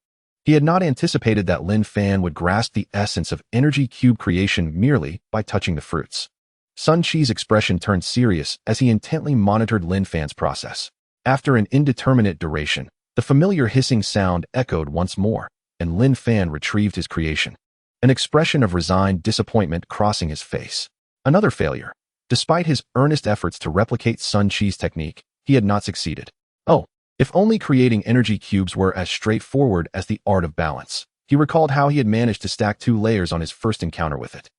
[SPEAKER 1] He had not anticipated that Lin Fan would grasp the essence of energy cube creation merely by touching the fruits. Sun Qi's expression turned serious as he intently monitored Lin Fan's process. After an indeterminate duration, the familiar hissing sound echoed once more, and Lin Fan retrieved his creation, an expression of resigned disappointment crossing his face. Another failure. Despite his earnest efforts to replicate Sun Qi's technique, he had not succeeded. Oh, if only creating energy cubes were as straightforward as the art of balance. He recalled how he had managed to stack 2 layers on his first encounter with it.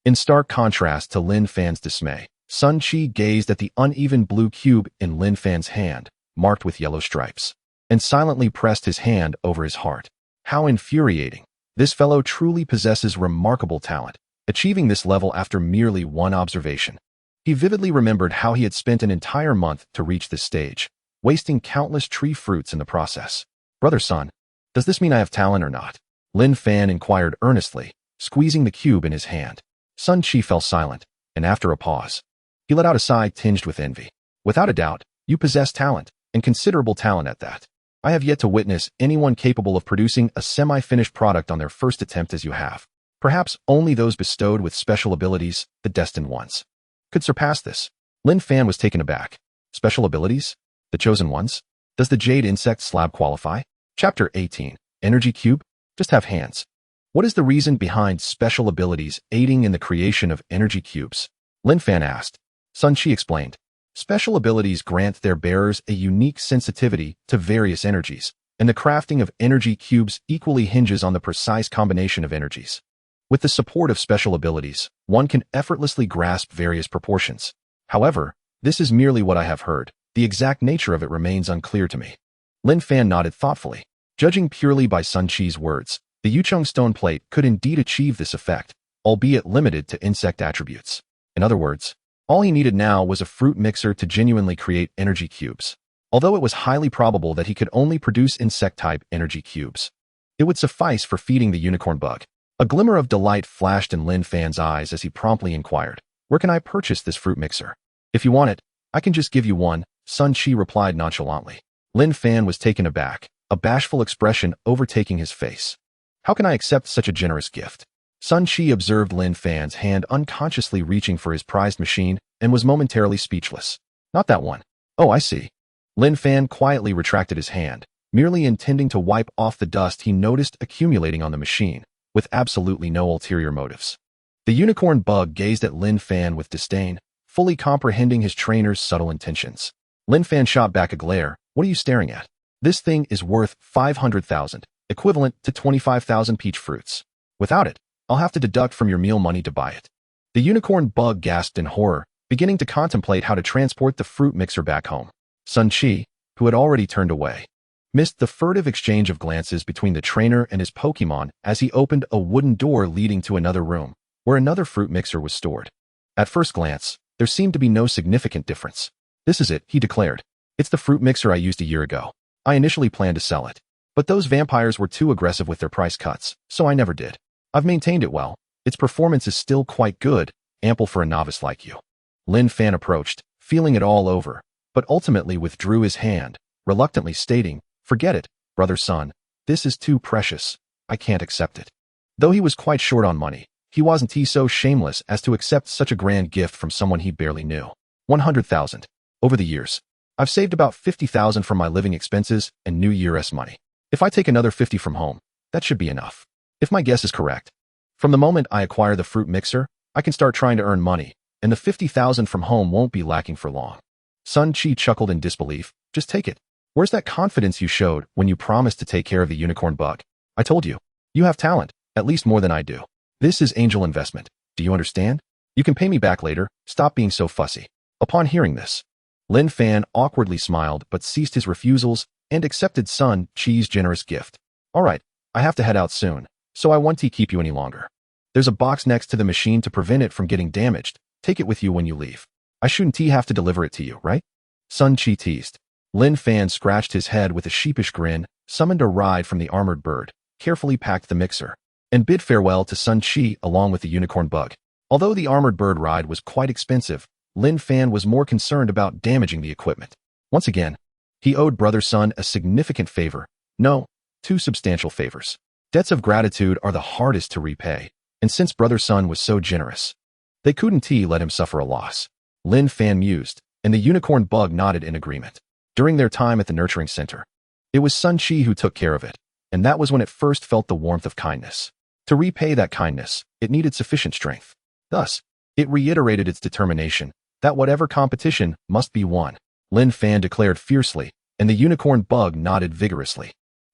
[SPEAKER 1] In stark contrast to Lin Fan's dismay, Sun Qi gazed at the uneven blue cube in Lin Fan's hand, marked with yellow stripes, and silently pressed his hand over his heart. How infuriating. This fellow truly possesses remarkable talent, achieving this level after merely one observation. He vividly remembered how he had spent an entire month to reach this stage, wasting countless tree fruits in the process. Brother Sun, does this mean I have talent or not? Lin Fan inquired earnestly, squeezing the cube in his hand. Sun Qi fell silent, and after a pause, he let out a sigh tinged with envy. Without a doubt, you possess talent, and considerable talent at that. I have yet to witness anyone capable of producing a semi-finished product on their first attempt as you have. Perhaps only those bestowed with special abilities, the destined ones, could surpass this. Lin Fan was taken aback. Special abilities? The chosen ones? Does the jade insect slab qualify? Chapter 18. Energy Cube? Just have hands. What is the reason behind special abilities aiding in the creation of energy cubes? Lin Fan asked. Sun Qi explained. Special abilities grant their bearers a unique sensitivity to various energies, and the crafting of energy cubes equally hinges on the precise combination of energies. With the support of special abilities, one can effortlessly grasp various proportions. However, this is merely what I have heard. The exact nature of it remains unclear to me. Lin Fan nodded thoughtfully. Judging purely by Sun Qi's words, the Yucheng stone plate could indeed achieve this effect, albeit limited to insect attributes. In other words, all he needed now was a fruit mixer to genuinely create energy cubes. Although it was highly probable that he could only produce insect-type energy cubes, it would suffice for feeding the unicorn bug. A glimmer of delight flashed in Lin Fan's eyes as he promptly inquired, "Where can I purchase this fruit mixer?" "If you want it, I can just give you one," Sun Qi replied nonchalantly. Lin Fan was taken aback, a bashful expression overtaking his face. "How can I accept such a generous gift?" Sun Qi observed Lin Fan's hand unconsciously reaching for his prized machine and was momentarily speechless. "Not that one." "Oh, I see." Lin Fan quietly retracted his hand, merely intending to wipe off the dust he noticed accumulating on the machine, with absolutely no ulterior motives. The unicorn bug gazed at Lin Fan with disdain, fully comprehending his trainer's subtle intentions. Lin Fan shot back a glare. "What are you staring at? This thing is worth 500,000, equivalent to 25,000 peach fruits. Without it, I'll have to deduct from your meal money to buy it." The unicorn bug gasped in horror, beginning to contemplate how to transport the fruit mixer back home. Sun Qi, who had already turned away, missed the furtive exchange of glances between the trainer and his Pokémon as he opened a wooden door leading to another room, where another fruit mixer was stored. At first glance, there seemed to be no significant difference. "This is it," he declared. "It's the fruit mixer I used a year ago. I initially planned to sell it, but those vampires were too aggressive with their price cuts, so I never did. I've maintained it well. Its performance is still quite good, ample for a novice like you." Lin Fan approached, feeling it all over, but ultimately withdrew his hand, reluctantly stating, "Forget it, brother Sun. This is too precious. I can't accept it." Though he was quite short on money, he wasn't so shameless as to accept such a grand gift from someone he barely knew. 100,000. Over the years, I've saved about 50,000 from my living expenses and New Year's money. If I take another 50 from home, that should be enough. If my guess is correct, from the moment I acquire the fruit mixer, I can start trying to earn money, and the 50,000 from home won't be lacking for long. Sun Qi chuckled in disbelief. "Just take it. Where's that confidence you showed when you promised to take care of the unicorn bug? I told you. You have talent, at least more than I do. This is angel investment. Do you understand? You can pay me back later. Stop being so fussy." Upon hearing this, Lin Fan awkwardly smiled but ceased his refusals and accepted Sun Qi's generous gift. "All right, I have to head out soon, so I won't keep you any longer. There's a box next to the machine to prevent it from getting damaged. Take it with you when you leave. I shouldn't have to deliver it to you, right?" Sun Qi teased. Lin Fan scratched his head with a sheepish grin, summoned a ride from the armored bird, carefully packed the mixer, and bid farewell to Sun Qi along with the unicorn bug. Although the armored bird ride was quite expensive, Lin Fan was more concerned about damaging the equipment. Once again, he owed brother Sun a significant favor. No, 2 substantial favors. Debts of gratitude are the hardest to repay, and since Brother Sun was so generous, they couldn't let him suffer a loss. Lin Fan mused, and the unicorn bug nodded in agreement. During their time at the nurturing center, it was Sun Chi who took care of it, and that was when it first felt the warmth of kindness. To repay that kindness, it needed sufficient strength. Thus, it reiterated its determination that whatever competition must be won. Lin Fan declared fiercely, and the unicorn bug nodded vigorously.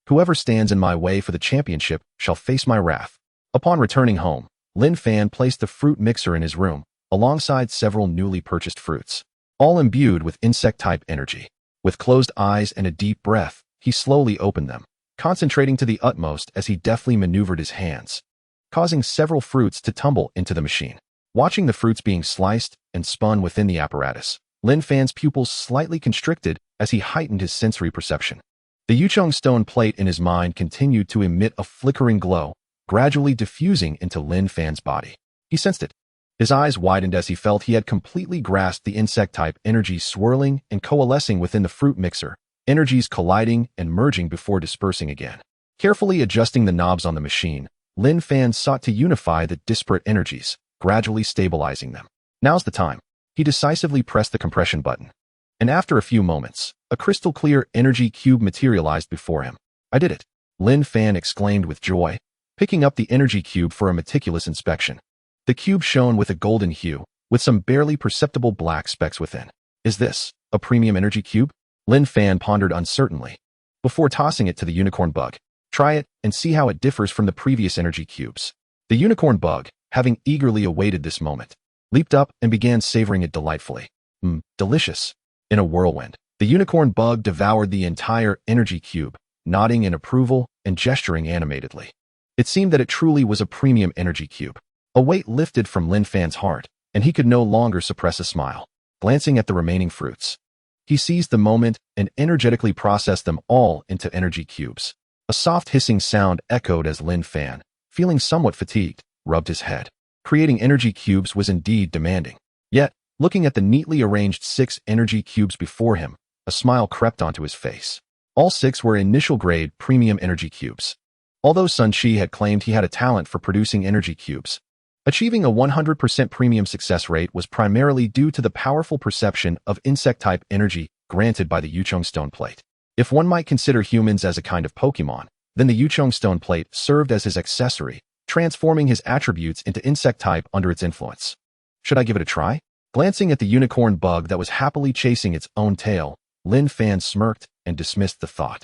[SPEAKER 1] Whoever stands in my way for the championship shall face my wrath. Upon returning home, Lin Fan placed the fruit mixer in his room, alongside several newly purchased fruits, all imbued with insect-type energy. With closed eyes and a deep breath, he slowly opened them, concentrating to the utmost as he deftly maneuvered his hands, causing several fruits to tumble into the machine. Watching the fruits being sliced and spun within the apparatus, Lin Fan's pupils slightly constricted as he heightened his sensory perception. The Yuchong stone plate in his mind continued to emit a flickering glow, gradually diffusing into Lin Fan's body. He sensed it. His eyes widened as he felt he had completely grasped the insect-type energy swirling and coalescing within the fruit mixer, energies colliding and merging before dispersing again. Carefully adjusting the knobs on the machine, Lin Fan sought to unify the disparate energies, gradually stabilizing them. Now's the time. He decisively pressed the compression button, and after a few moments, a crystal-clear energy cube materialized before him. I did it, Lin Fan exclaimed with joy, picking up the energy cube for a meticulous inspection. The cube shone with a golden hue, with some barely perceptible black specks within. Is this a premium energy cube? Lin Fan pondered uncertainly, before tossing it to the unicorn bug. Try it and see how it differs from the previous energy cubes. The unicorn bug, having eagerly awaited this moment, leaped up and began savoring it delightfully. Delicious. In a whirlwind, the unicorn bug devoured the entire energy cube, nodding in approval and gesturing animatedly. It seemed that it truly was a premium energy cube. A weight lifted from Lin Fan's heart, and he could no longer suppress a smile. Glancing at the remaining fruits, he seized the moment and energetically processed them all into energy cubes. A soft hissing sound echoed as Lin Fan, feeling somewhat fatigued, rubbed his head. Creating energy cubes was indeed demanding. Yet, looking at the neatly arranged 6 energy cubes before him, a smile crept onto his face. All 6 were initial-grade premium energy cubes. Although Sun Chi had claimed he had a talent for producing energy cubes, achieving a 100% premium success rate was primarily due to the powerful perception of insect-type energy granted by the Yuchong stone plate. If one might consider humans as a kind of Pokémon, then the Yuchong stone plate served as his accessory, transforming his attributes into insect type under its influence. Should I give it a try? Glancing at the unicorn bug that was happily chasing its own tail, Lin Fan smirked and dismissed the thought.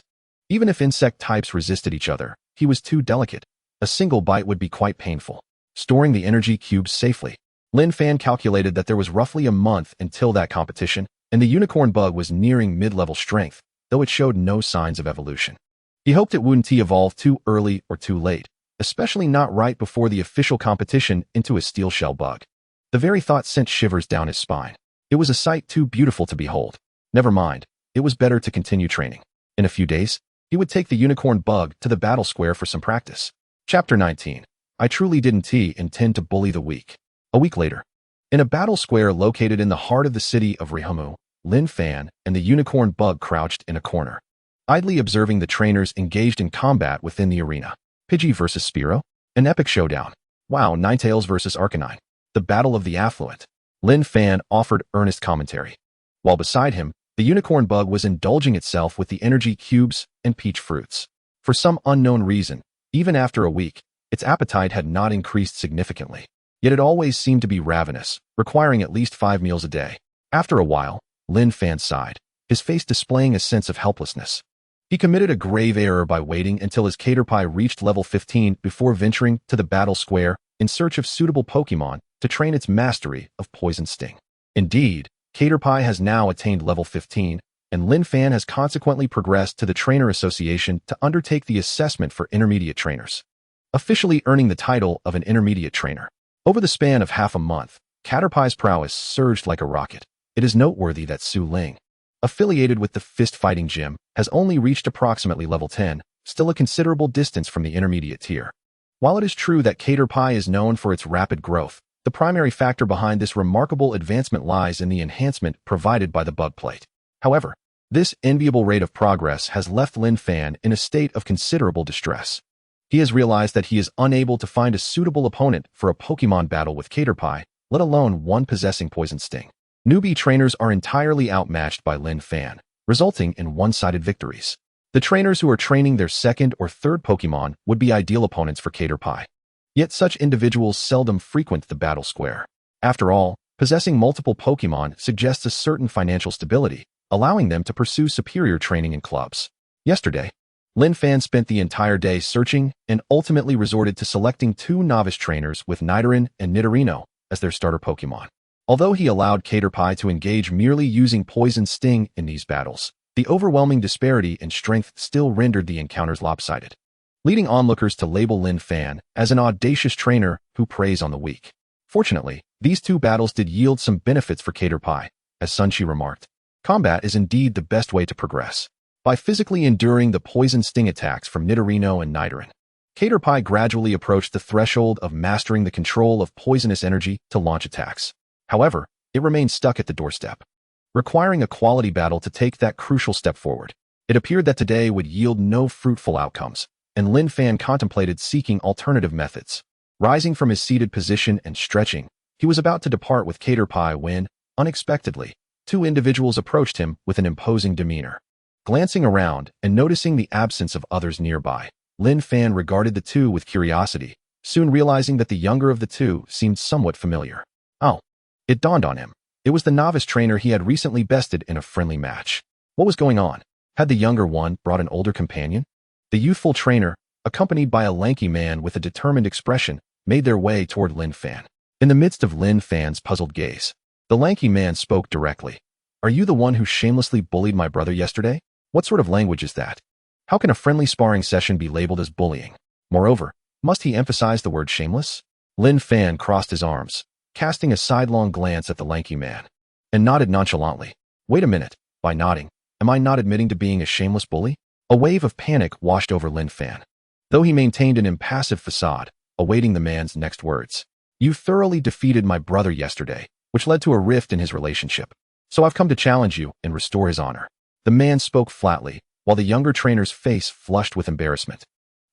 [SPEAKER 1] Even if insect types resisted each other, he was too delicate. A single bite would be quite painful. Storing the energy cubes safely, Lin Fan calculated that there was roughly a month until that competition, and the unicorn bug was nearing mid-level strength, though it showed no signs of evolution. He hoped it wouldn't evolve too early or too late, especially not right before the official competition into a steel shell bug. The very thought sent shivers down his spine. It was a sight too beautiful to behold. Never mind, it was better to continue training. In a few days, he would take the unicorn bug to the battle square for some practice. Chapter 19. I truly didn't intend to bully the weak. A week later, in a battle square located in the heart of the city of Rihamu, Lin Fan and the unicorn bug crouched in a corner, idly observing the trainers engaged in combat within the arena. Pidgey versus Spearow? An epic showdown. Wow, Ninetales versus Arcanine. The battle of the affluent. Lin Fan offered earnest commentary, while beside him, the unicorn bug was indulging itself with the energy cubes and peach fruits. For some unknown reason, even after a week, its appetite had not increased significantly. Yet it always seemed to be ravenous, requiring at least 5 meals a day. After a while, Lin Fan sighed, his face displaying a sense of helplessness. He committed a grave error by waiting until his Caterpie reached level 15 before venturing to the battle square in search of suitable Pokémon to train its mastery of Poison Sting. Indeed, Caterpie has now attained level 15, and Lin Fan has consequently progressed to the Trainer Association to undertake the assessment for intermediate trainers, officially earning the title of an intermediate trainer. Over the span of half a month, Caterpie's prowess surged like a rocket. It is noteworthy that Su Ling, affiliated with the fist-fighting gym, has only reached approximately level 10, still a considerable distance from the intermediate tier. While it is true that Caterpie is known for its rapid growth, the primary factor behind this remarkable advancement lies in the enhancement provided by the bug plate. However, This enviable rate of progress has left Lin Fan in a state of considerable distress. He has realized that he is unable to find a suitable opponent for a Pokémon battle with Caterpie, let alone one possessing Poison Sting. Newbie trainers are entirely outmatched by Lin Fan, resulting in one-sided victories. The trainers who are training their second or third Pokémon would be ideal opponents for Caterpie. Yet such individuals seldom frequent the battle square. After all, possessing multiple Pokémon suggests a certain financial stability, allowing them to pursue superior training in clubs. Yesterday, Lin Fan spent the entire day searching and ultimately resorted to selecting two novice trainers with Nidoran and Nidorino as their starter Pokémon. Although he allowed Caterpie to engage merely using Poison Sting in these battles, the overwhelming disparity in strength still rendered the encounters lopsided, leading onlookers to label Lin Fan as an audacious trainer who preys on the weak. Fortunately, these two battles did yield some benefits for Caterpie, as Sunchi remarked. Combat is indeed the best way to progress. By physically enduring the Poison Sting attacks from Nidorino and Nidoran, Caterpie gradually approached the threshold of mastering the control of poisonous energy to launch attacks. However, it remained stuck at the doorstep, requiring a quality battle to take that crucial step forward. It appeared that today would yield no fruitful outcomes, and Lin Fan contemplated seeking alternative methods. Rising from his seated position and stretching, he was about to depart with Caterpie when, unexpectedly, two individuals approached him with an imposing demeanor. Glancing around and noticing the absence of others nearby, Lin Fan regarded the two with curiosity, soon realizing that the younger of the two seemed somewhat familiar. Oh, it dawned on him. It was the novice trainer he had recently bested in a friendly match. What was going on? Had the younger one brought an older companion? The youthful trainer, accompanied by a lanky man with a determined expression, made their way toward Lin Fan. In the midst of Lin Fan's puzzled gaze, the lanky man spoke directly. "Are you the one who shamelessly bullied my brother yesterday? What sort of language is that? How can a friendly sparring session be labeled as bullying? Moreover, must he emphasize the word shameless?" Lin Fan crossed his arms, casting a sidelong glance at the lanky man, and nodded nonchalantly. "Wait a minute, by nodding, am I not admitting to being a shameless bully?" A wave of panic washed over Lin Fan, though he maintained an impassive facade, awaiting the man's next words. "You thoroughly defeated my brother yesterday, which led to a rift in his relationship. So I've come to challenge you and restore his honor." The man spoke flatly, while the younger trainer's face flushed with embarrassment,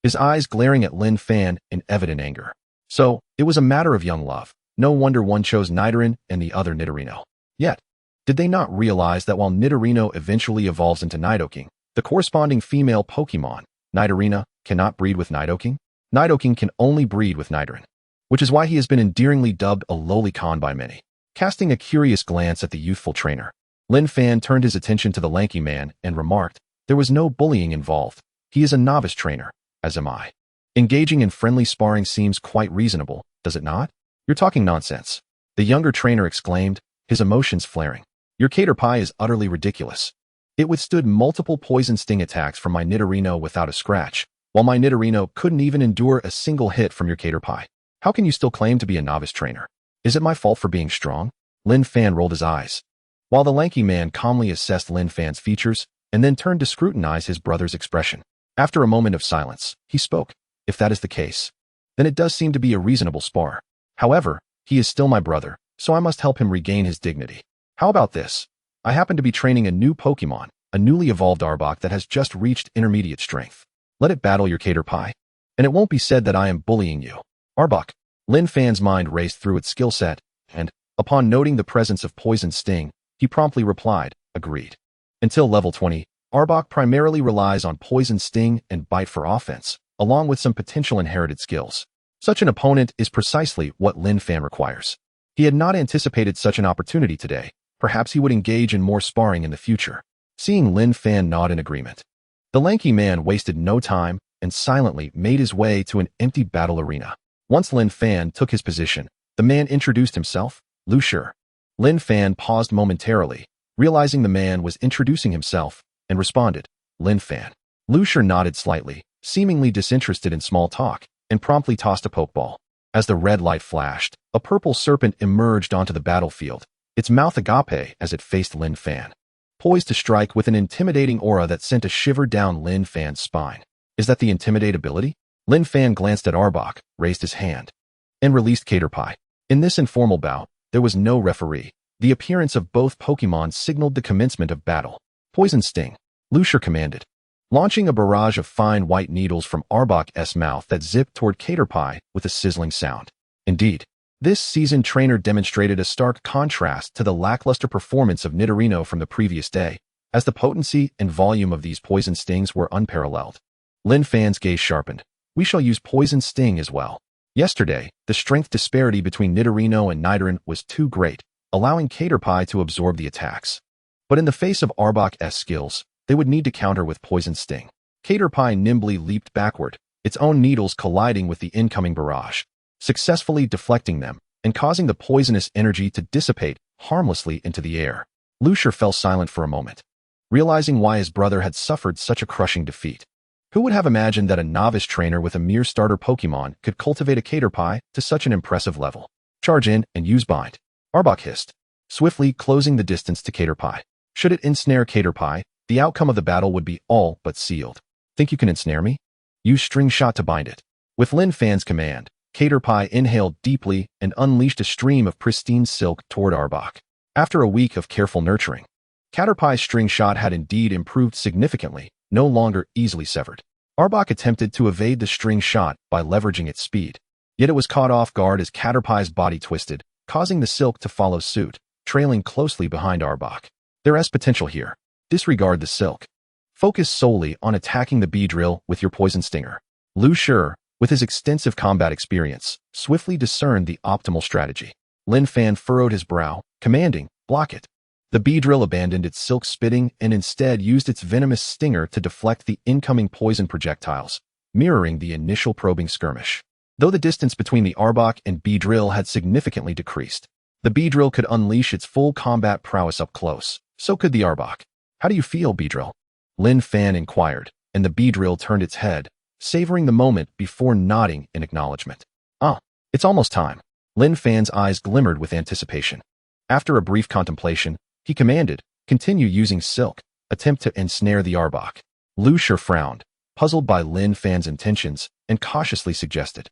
[SPEAKER 1] his eyes glaring at Lin Fan in evident anger. So, it was a matter of young love. No wonder one chose Nidoran and the other Nidorino. Yet, did they not realize that while Nidorino eventually evolves into Nidoking, the corresponding female Pokémon, Nidorina, cannot breed with Nidoking? Nidoking can only breed with Nidoran, which is why he has been endearingly dubbed a lolicon by many. Casting a curious glance at the youthful trainer, Lin Fan turned his attention to the lanky man and remarked, "There was no bullying involved. He is a novice trainer, as am I. Engaging in friendly sparring seems quite reasonable, does it not?" "You're talking nonsense," the younger trainer exclaimed, his emotions flaring. "Your Caterpie is utterly ridiculous. It withstood multiple Poison Sting attacks from my Nidorino without a scratch, while my Nidorino couldn't even endure a single hit from your Caterpie. How can you still claim to be a novice trainer? Is it my fault for being strong?" Lin Fan rolled his eyes, while the lanky man calmly assessed Lin Fan's features and then turned to scrutinize his brother's expression. After a moment of silence, he spoke. "If that is the case, then it does seem to be a reasonable spar. However, he is still my brother, so I must help him regain his dignity. How about this? I happen to be training a new Pokémon, a newly evolved Arbok that has just reached intermediate strength. Let it battle your Caterpie, and it won't be said that I am bullying you." Arbok. Lin Fan's mind raced through its skill set, and, upon noting the presence of Poison Sting, he promptly replied, "Agreed." Until level 20, Arbok primarily relies on Poison Sting and Bite for offense, along with some potential inherited skills. Such an opponent is precisely what Lin Fan requires. He had not anticipated such an opportunity today. Perhaps he would engage in more sparring in the future. Seeing Lin Fan nod in agreement, the lanky man wasted no time and silently made his way to an empty battle arena. Once Lin Fan took his position, the man introduced himself, "Lucier." Lin Fan paused momentarily, realizing the man was introducing himself, and responded, "Lin Fan." Lucier nodded slightly, seemingly disinterested in small talk, and promptly tossed a pokeball. As the red light flashed, a purple serpent emerged onto the battlefield, its mouth agape as it faced Lin Fan, poised to strike with an intimidating aura that sent a shiver down Lin Fan's spine. Is that the Intimidate ability? Lin Fan glanced at Arbok, raised his hand, and released Caterpie. In this informal bout, there was no referee. The appearance of both Pokémon signaled the commencement of battle. Poison Sting, Lucier commanded, launching a barrage of fine white needles from Arbok's mouth that zipped toward Caterpie with a sizzling sound. Indeed, this seasoned trainer demonstrated a stark contrast to the lackluster performance of Nidorino from the previous day, as the potency and volume of these poison stings were unparalleled. Lin Fan's gaze sharpened. We shall use Poison Sting as well. Yesterday, the strength disparity between Nidorino and Nidoran was too great, allowing Caterpie to absorb the attacks. But in the face of Arbok's skills, they would need to counter with Poison Sting. Caterpie nimbly leaped backward, its own needles colliding with the incoming barrage, successfully deflecting them and causing the poisonous energy to dissipate harmlessly into the air. Lucier fell silent for a moment, realizing why his brother had suffered such a crushing defeat. Who would have imagined that a novice trainer with a mere starter Pokemon could cultivate a Caterpie to such an impressive level? Charge in and use Bind, Arbok hissed, swiftly closing the distance to Caterpie. Should it ensnare Caterpie, the outcome of the battle would be all but sealed. Think you can ensnare me? Use String Shot to bind it. With Lin Fan's command, Caterpie inhaled deeply and unleashed a stream of pristine silk toward Arbok. After a week of careful nurturing, Caterpie's String Shot had indeed improved significantly, no longer easily severed. Arbok attempted to evade the String Shot by leveraging its speed, yet it was caught off guard as Caterpie's body twisted, causing the silk to follow suit, trailing closely behind Arbok. There is potential here. Disregard the silk. Focus solely on attacking the Beedrill with your Poison Stinger. Lucier, with his extensive combat experience, swiftly discerned the optimal strategy. Lin Fan furrowed his brow, commanding, block it. The Beedrill abandoned its silk spitting and instead used its venomous stinger to deflect the incoming poison projectiles, mirroring the initial probing skirmish. Though the distance between the Arbok and Beedrill had significantly decreased, the Beedrill could unleash its full combat prowess up close. So could the Arbok. How do you feel, Beedrill? Lin Fan inquired, and the Beedrill turned its head, savoring the moment before nodding in acknowledgement. It's almost time. Lin Fan's eyes glimmered with anticipation. After a brief contemplation, he commanded, continue using silk, attempt to ensnare the Arbok. Lucier frowned, puzzled by Lin Fan's intentions, and cautiously suggested,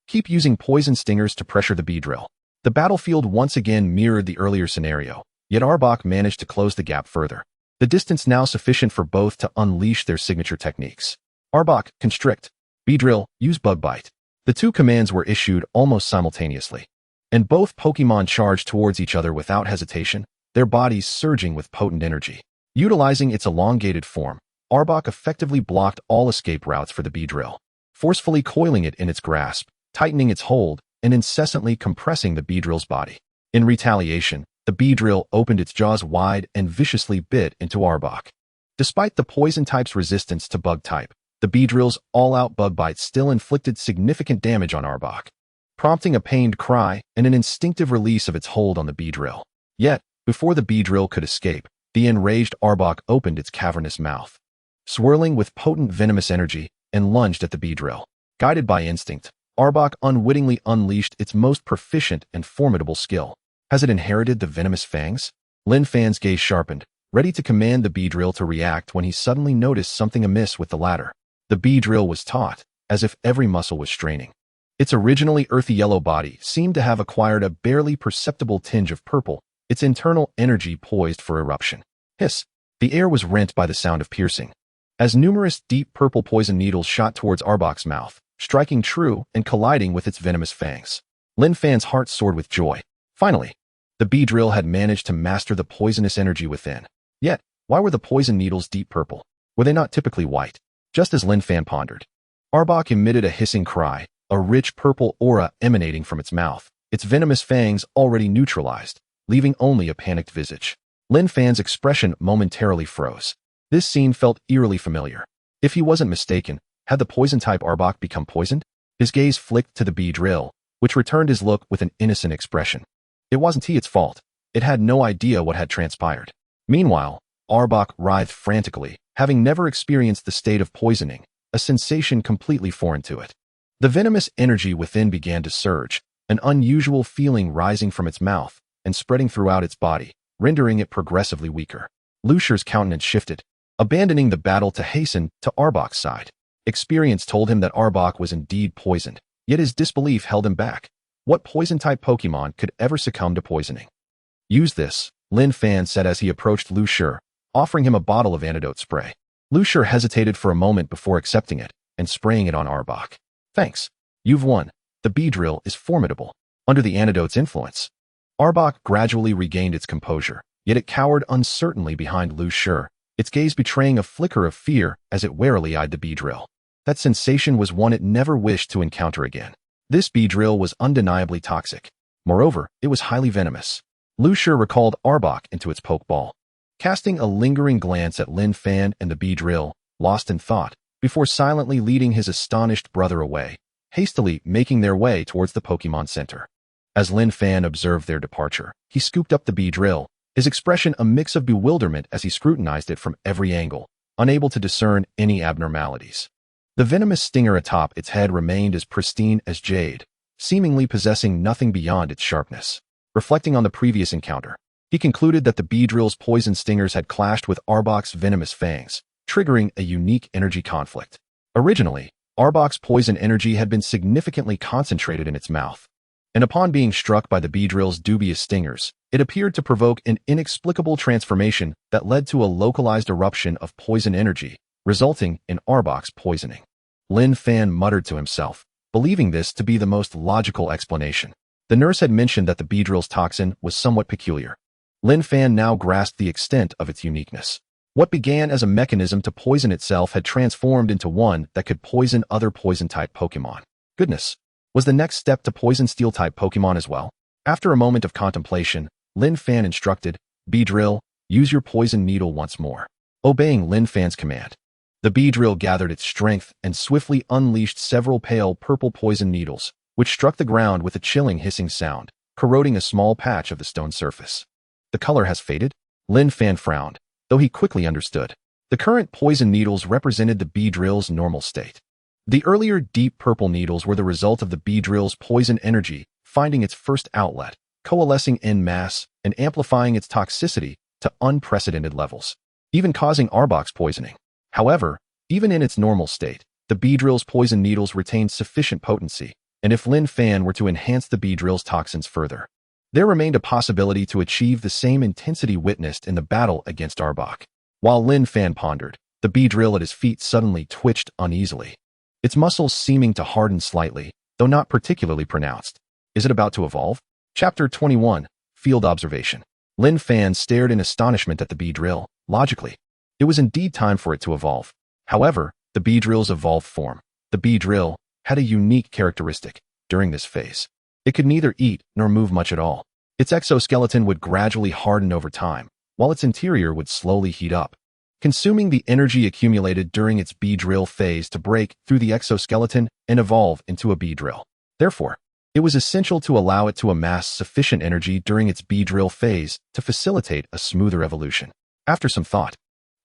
[SPEAKER 1] keep using poison stingers to pressure the Beedrill. The battlefield once again mirrored the earlier scenario, yet Arbok managed to close the gap further. The distance now sufficient for both to unleash their signature techniques. Arbok, constrict. Beedrill, use Bug Bite. The two commands were issued almost simultaneously, and both Pokemon charged towards each other without hesitation, their bodies surging with potent energy. Utilizing its elongated form, Arbok effectively blocked all escape routes for the Beedrill, forcefully coiling it in its grasp, tightening its hold, and incessantly compressing the Beedrill's body. In retaliation, the Beedrill opened its jaws wide and viciously bit into Arbok. Despite the poison type's resistance to bug type, the Beedrill's all-out bug bite still inflicted significant damage on Arbok, prompting a pained cry and an instinctive release of its hold on the Beedrill. Yet, before the Beedrill could escape, the enraged Arbok opened its cavernous mouth, swirling with potent venomous energy, and lunged at the Beedrill. Guided by instinct, Arbok unwittingly unleashed its most proficient and formidable skill. Has it inherited the venomous fangs? Lin Fan's gaze sharpened, ready to command the Beedrill to react when he suddenly noticed something amiss with the latter. The Beedrill was taut, as if every muscle was straining. Its originally earthy yellow body seemed to have acquired a barely perceptible tinge of purple, its internal energy poised for eruption. Hiss! The air was rent by the sound of piercing, as numerous deep purple poison needles shot towards Arbok's mouth, striking true and colliding with its venomous fangs. Lin Fan's heart soared with joy. Finally, the Beedrill had managed to master the poisonous energy within. Yet, why were the poison needles deep purple? Were they not typically white? Just as Lin Fan pondered, Arbok emitted a hissing cry, a rich purple aura emanating from its mouth, its venomous fangs already neutralized, leaving only a panicked visage. Lin Fan's expression momentarily froze. This scene felt eerily familiar. If he wasn't mistaken, had the poison-type Arbok become poisoned? His gaze flicked to the Beedrill, which returned his look with an innocent expression. It wasn't its fault. It had no idea what had transpired. Meanwhile, Arbok writhed frantically, having never experienced the state of poisoning, a sensation completely foreign to it. The venomous energy within began to surge, an unusual feeling rising from its mouth and spreading throughout its body, rendering it progressively weaker. Lucier's countenance shifted, abandoning the battle to hasten to Arbok's side. Experience told him that Arbok was indeed poisoned, yet his disbelief held him back. What poison-type Pokemon could ever succumb to poisoning? Use this, Lin Fan said as he approached Lucier, offering him a bottle of antidote spray. Lu Shi hesitated for a moment before accepting it and spraying it on Arbok. Thanks. You've won. The Beedrill is formidable. Under the antidote's influence, Arbok gradually regained its composure, yet it cowered uncertainly behind Lu Shi, its gaze betraying a flicker of fear as it warily eyed the Beedrill. That sensation was one it never wished to encounter again. This Beedrill was undeniably toxic. Moreover, it was highly venomous. Lu Shi recalled Arbok into its pokeball, casting a lingering glance at Lin Fan and the Beedrill, lost in thought, before silently leading his astonished brother away, hastily making their way towards the Pokémon Center. As Lin Fan observed their departure, he scooped up the Beedrill, his expression a mix of bewilderment as he scrutinized it from every angle, unable to discern any abnormalities. The venomous stinger atop its head remained as pristine as jade, seemingly possessing nothing beyond its sharpness. Reflecting on the previous encounter, he concluded that the Beedrill's poison stingers had clashed with Arbok's venomous fangs, triggering a unique energy conflict. Originally, Arbok's poison energy had been significantly concentrated in its mouth, and upon being struck by the Beedrill's dubious stingers, it appeared to provoke an inexplicable transformation that led to a localized eruption of poison energy, resulting in Arbok's poisoning. Lin Fan muttered to himself, believing this to be the most logical explanation. The nurse had mentioned that the Beedrill's toxin was somewhat peculiar. Lin Fan now grasped the extent of its uniqueness. What began as a mechanism to poison itself had transformed into one that could poison other poison-type Pokémon. Goodness, was the next step to poison Steel-type Pokémon as well? After a moment of contemplation, Lin Fan instructed, Beedrill, use your poison needle once more. Obeying Lin Fan's command, the Beedrill gathered its strength and swiftly unleashed several pale purple poison needles, which struck the ground with a chilling hissing sound, corroding a small patch of the stone surface. The color has faded? Lin Fan frowned, though he quickly understood. The current poison needles represented the Beedrill's normal state. The earlier deep purple needles were the result of the Beedrill's poison energy finding its first outlet, coalescing en masse and amplifying its toxicity to unprecedented levels, even causing Arbok's poisoning. However, even in its normal state, the Beedrill's poison needles retained sufficient potency, and if Lin Fan were to enhance the Beedrill's toxins further, there remained a possibility to achieve the same intensity witnessed in the battle against Arbok. While Lin Fan pondered, the Beedrill at his feet suddenly twitched uneasily, its muscles seeming to harden slightly, though not particularly pronounced. Is it about to evolve? Chapter 21, Field Observation. Lin Fan stared in astonishment at the Beedrill. Logically, it was indeed time for it to evolve. However, the Beedrill's evolved form, the Beedrill, had a unique characteristic. During this phase, it could neither eat nor move much at all. Its exoskeleton would gradually harden over time, while its interior would slowly heat up, consuming the energy accumulated during its Beedrill phase to break through the exoskeleton and evolve into a Beedrill. Therefore, it was essential to allow it to amass sufficient energy during its Beedrill phase to facilitate a smoother evolution. After some thought,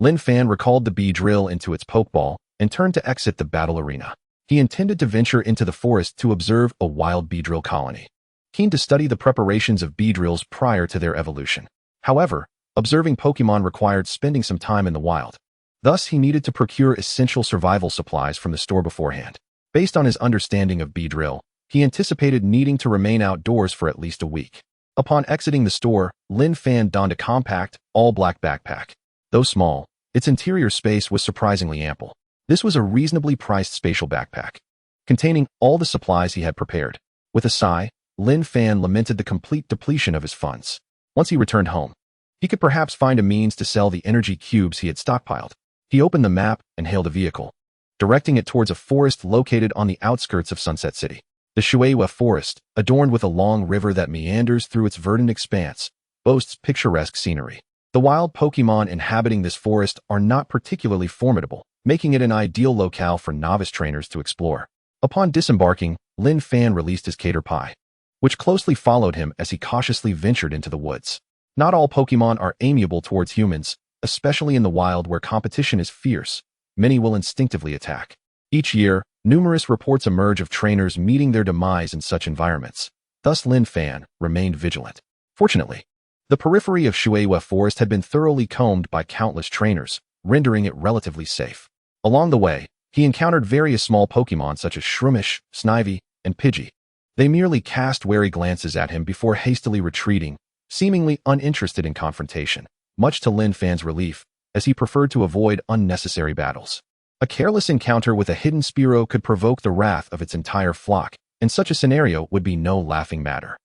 [SPEAKER 1] Lin Fan recalled the Beedrill into its Pokeball and turned to exit the battle arena. He intended to venture into the forest to observe a wild Beedrill colony, keen to study the preparations of Beedrills prior to their evolution. However, observing Pokémon required spending some time in the wild. Thus, he needed to procure essential survival supplies from the store beforehand. Based on his understanding of Beedrill, he anticipated needing to remain outdoors for at least a week. Upon exiting the store, Lin Fan donned a compact, all-black backpack. Though small, its interior space was surprisingly ample. This was a reasonably priced spatial backpack, containing all the supplies he had prepared. With a sigh, Lin Fan lamented the complete depletion of his funds. Once he returned home, he could perhaps find a means to sell the energy cubes he had stockpiled. He opened the map and hailed a vehicle, directing it towards a forest located on the outskirts of Sunset City. The Shueihua Forest, adorned with a long river that meanders through its verdant expanse, boasts picturesque scenery. The wild Pokémon inhabiting this forest are not particularly formidable, making it an ideal locale for novice trainers to explore. Upon disembarking, Lin Fan released his Caterpie, which closely followed him as he cautiously ventured into the woods. Not all Pokémon are amiable towards humans, especially in the wild where competition is fierce. Many will instinctively attack. Each year, numerous reports emerge of trainers meeting their demise in such environments. Thus Lin Fan remained vigilant. Fortunately, the periphery of Shueihua Forest had been thoroughly combed by countless trainers, rendering it relatively safe. Along the way, he encountered various small Pokémon such as Shroomish, Snivy, and Pidgey. They merely cast wary glances at him before hastily retreating, seemingly uninterested in confrontation. Much to Lin Fan's relief, as he preferred to avoid unnecessary battles. A careless encounter with a hidden Spearow could provoke the wrath of its entire flock, and such a scenario would be no laughing matter.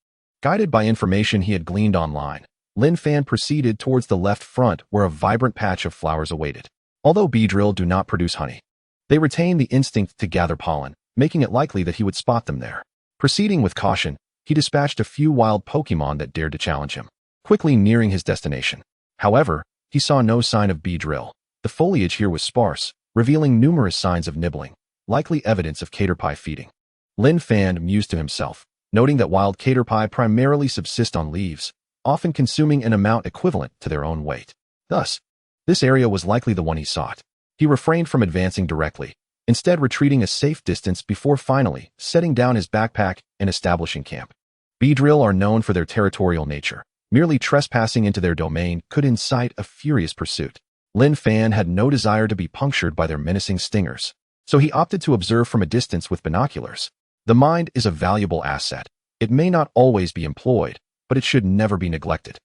[SPEAKER 1] Guided by information he had gleaned online, Lin Fan proceeded towards the left front where a vibrant patch of flowers awaited. Although Beedrill do not produce honey, they retain the instinct to gather pollen, making it likely that he would spot them there. Proceeding with caution, he dispatched a few wild Pokémon that dared to challenge him, quickly nearing his destination. However, he saw no sign of Beedrill. The foliage here was sparse, revealing numerous signs of nibbling, likely evidence of caterpie feeding. Lin Fan mused to himself, noting that wild caterpie primarily subsist on leaves, often consuming an amount equivalent to their own weight. Thus, this area was likely the one he sought. He refrained from advancing directly, instead retreating a safe distance before finally setting down his backpack and establishing camp. Beedrill are known for their territorial nature. Merely trespassing into their domain could incite a furious pursuit. Lin Fan had no desire to be punctured by their menacing stingers, so he opted to observe from a distance with binoculars. The mind is a valuable asset. It may not always be employed, but it should never be neglected.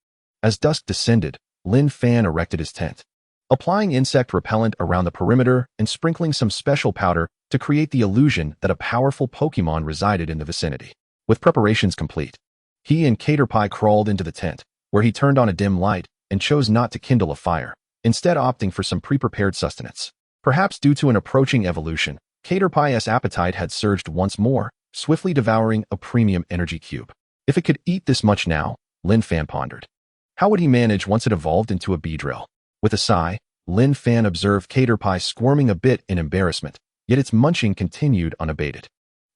[SPEAKER 1] As dusk descended, Lin Fan erected his tent, applying insect repellent around the perimeter and sprinkling some special powder to create the illusion that a powerful Pokémon resided in the vicinity. With preparations complete, he and Caterpie crawled into the tent, where he turned on a dim light and chose not to kindle a fire, instead opting for some pre-prepared sustenance. Perhaps due to an approaching evolution, Caterpie's appetite had surged once more, swiftly devouring a premium energy cube. If it could eat this much now, Lin Fan pondered, how would he manage once it evolved into a Beedrill? With a sigh, Lin Fan observed Caterpie squirming a bit in embarrassment, yet its munching continued unabated.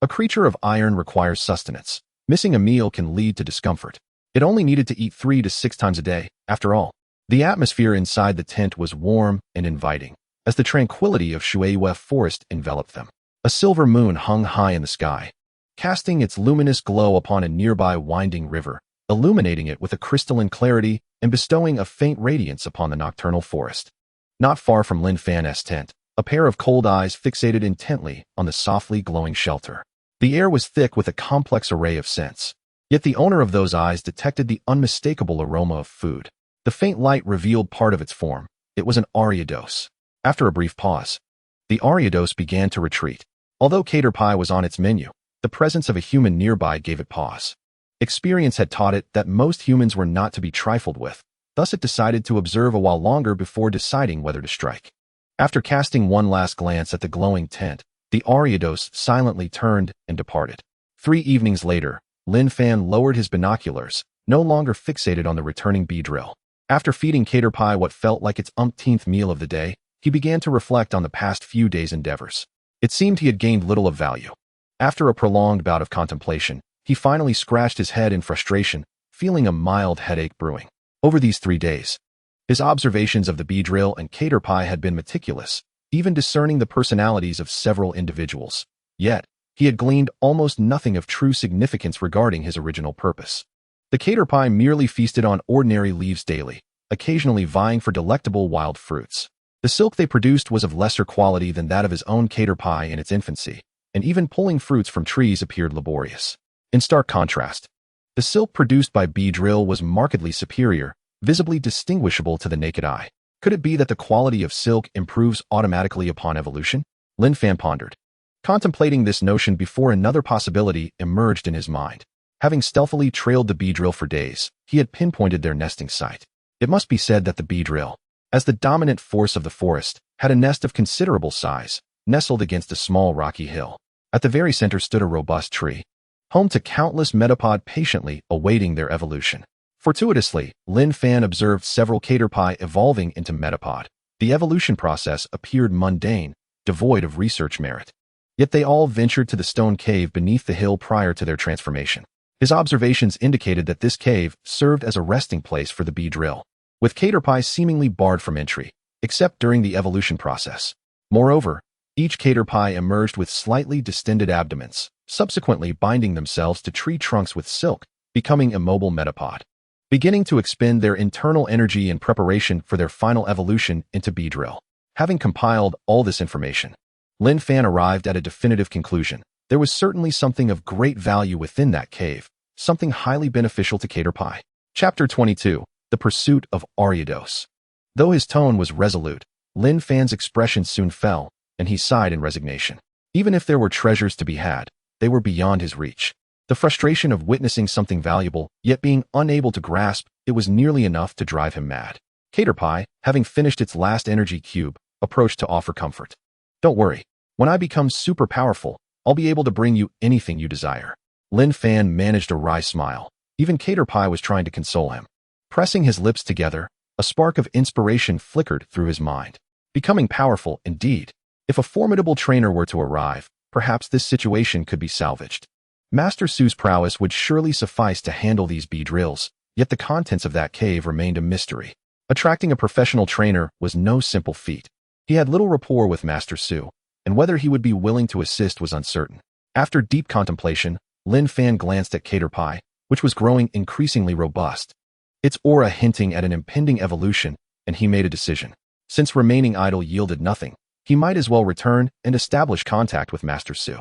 [SPEAKER 1] A creature of iron requires sustenance. Missing a meal can lead to discomfort. It only needed to eat 3 to 6 times a day, after all. The atmosphere inside the tent was warm and inviting, as the tranquility of Shueihua forest enveloped them. A silver moon hung high in the sky, casting its luminous glow upon a nearby winding river, illuminating it with a crystalline clarity and bestowing a faint radiance upon the nocturnal forest. Not far from Lin Fan's tent, a pair of cold eyes fixated intently on the softly glowing shelter. The air was thick with a complex array of scents, yet the owner of those eyes detected the unmistakable aroma of food. The faint light revealed part of its form. It was an Ariados. After a brief pause, the Ariados began to retreat. Although Caterpie was on its menu, the presence of a human nearby gave it pause. Experience had taught it that most humans were not to be trifled with, thus it decided to observe a while longer before deciding whether to strike. After casting one last glance at the glowing tent, the Ariados silently turned and departed. 3 evenings later, Lin Fan lowered his binoculars, no longer fixated on the returning Beedrill. After feeding Caterpie what felt like its umpteenth meal of the day, he began to reflect on the past few days' endeavors. It seemed he had gained little of value. After a prolonged bout of contemplation, he finally scratched his head in frustration, feeling a mild headache brewing. Over these 3 days, his observations of the Beedrill and Caterpie had been meticulous, even discerning the personalities of several individuals. Yet, he had gleaned almost nothing of true significance regarding his original purpose. The Caterpie merely feasted on ordinary leaves daily, occasionally vying for delectable wild fruits. The silk they produced was of lesser quality than that of his own Caterpie in its infancy, and even pulling fruits from trees appeared laborious. In stark contrast, the silk produced by Beedrill was markedly superior, visibly distinguishable to the naked eye. Could it be that the quality of silk improves automatically upon evolution? Lin Fan pondered, contemplating this notion before another possibility emerged in his mind. Having stealthily trailed the Beedrill for days, he had pinpointed their nesting site. It must be said that the Beedrill, as the dominant force of the forest, had a nest of considerable size, nestled against a small rocky hill. At the very center stood a robust tree, home to countless metapod patiently awaiting their evolution. Fortuitously, Lin Fan observed several Caterpie evolving into metapod. The evolution process appeared mundane, devoid of research merit. Yet they all ventured to the stone cave beneath the hill prior to their transformation. His observations indicated that this cave served as a resting place for the Beedrill, with Caterpie seemingly barred from entry, except during the evolution process. Moreover, each Caterpie emerged with slightly distended abdomens, subsequently binding themselves to tree trunks with silk, becoming immobile metapod, beginning to expend their internal energy in preparation for their final evolution into Beedrill. Having compiled all this information, Lin Fan arrived at a definitive conclusion. There was certainly something of great value within that cave, something highly beneficial to Caterpie. Chapter 22. The Pursuit of Ariados. Though his tone was resolute, Lin Fan's expression soon fell, and he sighed in resignation. Even if there were treasures to be had, they were beyond his reach. The frustration of witnessing something valuable, yet being unable to grasp it, was nearly enough to drive him mad. Caterpie, having finished its last energy cube, approached to offer comfort. Don't worry. When I become super powerful, I'll be able to bring you anything you desire. Lin Fan managed a wry smile. Even Caterpie was trying to console him. Pressing his lips together, a spark of inspiration flickered through his mind. Becoming powerful, indeed. If a formidable trainer were to arrive, perhaps this situation could be salvaged. Master Su's prowess would surely suffice to handle these bee drills, yet the contents of that cave remained a mystery. Attracting a professional trainer was no simple feat. He had little rapport with Master Su, and whether he would be willing to assist was uncertain. After deep contemplation, Lin Fan glanced at Caterpie, which was growing increasingly robust, its aura hinting at an impending evolution, and he made a decision. Since remaining idle yielded nothing, he might as well return and establish contact with Master Su.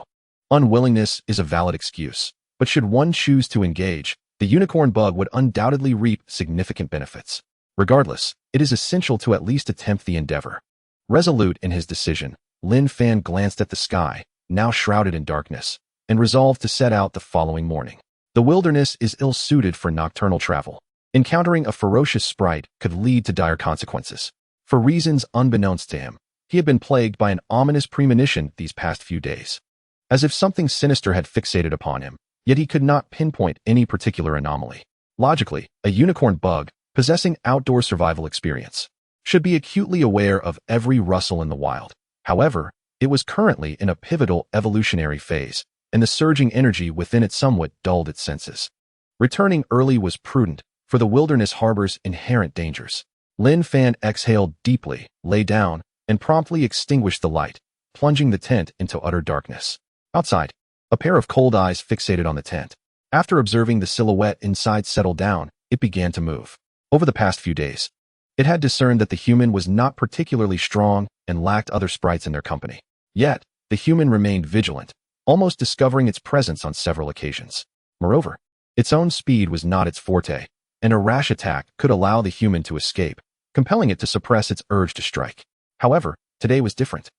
[SPEAKER 1] Unwillingness is a valid excuse, but should one choose to engage, the unicorn bug would undoubtedly reap significant benefits. Regardless, it is essential to at least attempt the endeavor. Resolute in his decision, Lin Fan glanced at the sky, now shrouded in darkness, and resolved to set out the following morning. The wilderness is ill-suited for nocturnal travel. Encountering a ferocious sprite could lead to dire consequences. For reasons unbeknownst to him, he had been plagued by an ominous premonition these past few days. As if something sinister had fixated upon him, yet he could not pinpoint any particular anomaly. Logically, a unicorn bug, possessing outdoor survival experience, should be acutely aware of every rustle in the wild. However, it was currently in a pivotal evolutionary phase, and the surging energy within it somewhat dulled its senses. Returning early was prudent, for the wilderness harbors inherent dangers. Lin Fan exhaled deeply, lay down, and promptly extinguished the light, plunging the tent into utter darkness. Outside, a pair of cold eyes fixated on the tent. After observing the silhouette inside settle down, it began to move. Over the past few days, it had discerned that the human was not particularly strong and lacked other sprites in their company. Yet, the human remained vigilant, almost discovering its presence on several occasions. Moreover, its own speed was not its forte, and a rash attack could allow the human to escape, compelling it to suppress its urge to strike. However, today was different.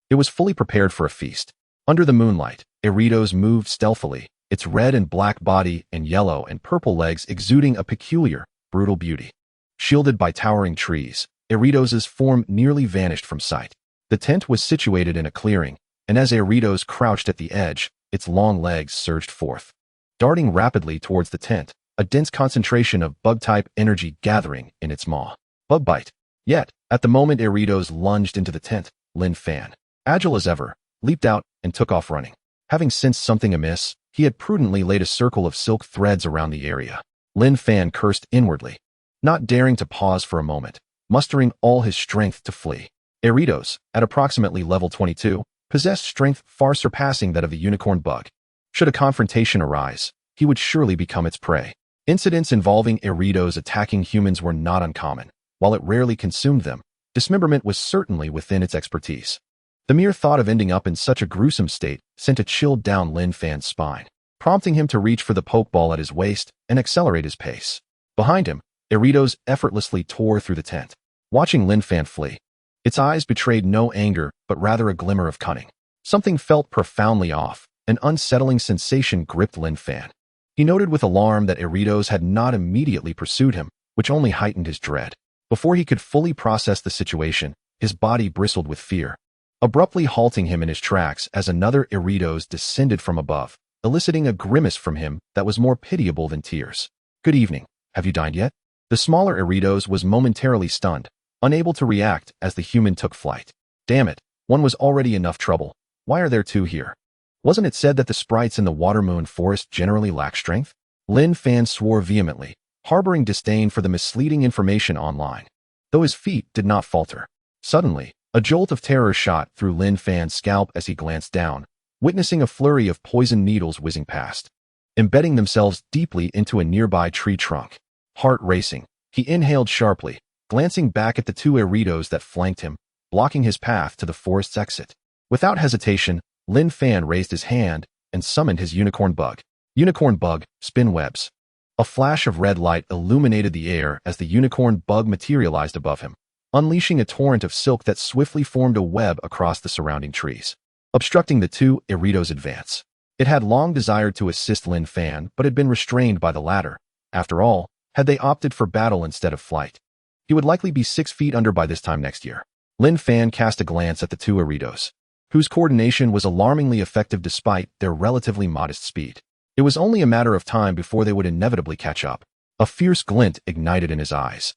[SPEAKER 1] It was fully prepared for a feast. Under the moonlight, Eritos moved stealthily, its red and black body and yellow and purple legs exuding a peculiar, brutal beauty. Shielded by towering trees, Eritos' form nearly vanished from sight. The tent was situated in a clearing, and as Eritos crouched at the edge, its long legs surged forth. Darting rapidly towards the tent, a dense concentration of bug-type energy gathering in its maw. Bug bite. Yet, at the moment Eritos lunged into the tent, Lin Fan, agile as ever, leaped out and took off running. Having sensed something amiss, he had prudently laid a circle of silk threads around the area. Lin Fan cursed inwardly, not daring to pause for a moment, mustering all his strength to flee. Eritos, at approximately level 22, possessed strength far surpassing that of the unicorn bug. Should a confrontation arise, he would surely become its prey. Incidents involving Eritos attacking humans were not uncommon. While it rarely consumed them, dismemberment was certainly within its expertise. The mere thought of ending up in such a gruesome state sent a chill down Lin Fan's spine, prompting him to reach for the pokeball at his waist and accelerate his pace. Behind him, Eritos effortlessly tore through the tent. Watching Lin Fan flee, its eyes betrayed no anger but rather a glimmer of cunning. Something felt profoundly off. An unsettling sensation gripped Lin Fan. He noted with alarm that Eritos had not immediately pursued him, which only heightened his dread. Before he could fully process the situation, his body bristled with fear, abruptly halting him in his tracks as another Eritos descended from above, eliciting a grimace from him that was more pitiable than tears. "Good evening. Have you dined yet?" The smaller Eritos was momentarily stunned, unable to react as the human took flight. Damn it, one was already enough trouble. Why are there two here? Wasn't it said that the sprites in the Watermoon Forest generally lack strength? Lin Fan swore vehemently, harboring disdain for the misleading information online. Though his feet did not falter. Suddenly, a jolt of terror shot through Lin Fan's scalp as he glanced down, witnessing a flurry of poisoned needles whizzing past, embedding themselves deeply into a nearby tree trunk. Heart racing, he inhaled sharply, glancing back at the two Eritos that flanked him, blocking his path to the forest's exit. Without hesitation, Lin Fan raised his hand and summoned his unicorn bug. Unicorn bug, spin webs. A flash of red light illuminated the air as the unicorn bug materialized above him, unleashing a torrent of silk that swiftly formed a web across the surrounding trees, obstructing the two Eritos' advance. It had long desired to assist Lin Fan, but had been restrained by the latter. After all, had they opted for battle instead of flight, he would likely be 6 feet under by this time next year. Lin Fan cast a glance at the two Eritos, whose coordination was alarmingly effective despite their relatively modest speed. It was only a matter of time before they would inevitably catch up. A fierce glint ignited in his eyes.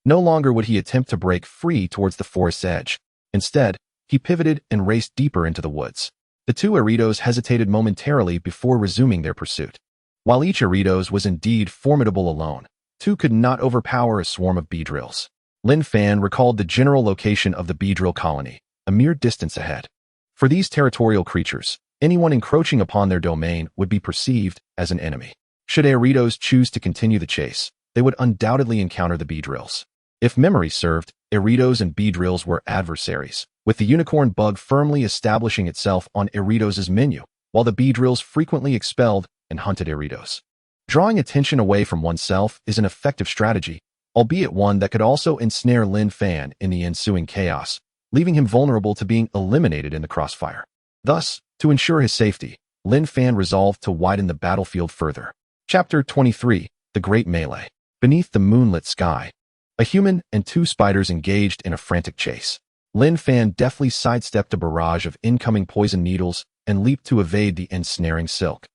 [SPEAKER 1] No longer would he attempt to break free towards the forest's edge. Instead, he pivoted and raced deeper into the woods. The two Eritos hesitated momentarily before resuming their pursuit. While each Eritos was indeed formidable alone, two could not overpower a swarm of Beedrills. Lin Fan recalled the general location of the Beedrill colony, a mere distance ahead. For these territorial creatures, anyone encroaching upon their domain would be perceived as an enemy. Should Eritos choose to continue the chase, they would undoubtedly encounter the Beedrills. If memory served, Eritos and Beedrills were adversaries, with the unicorn bug firmly establishing itself on Eritos' menu, while the Beedrills frequently expelled and hunted Eritos. Drawing attention away from oneself is an effective strategy, albeit one that could also ensnare Lin Fan in the ensuing chaos, leaving him vulnerable to being eliminated in the crossfire. Thus, to ensure his safety, Lin Fan resolved to widen the battlefield further. Chapter 23, The Great Melee. Beneath the moonlit sky, a human and two spiders engaged in a frantic chase. Lin Fan deftly sidestepped a barrage of incoming poison needles and leaped to evade the ensnaring silk.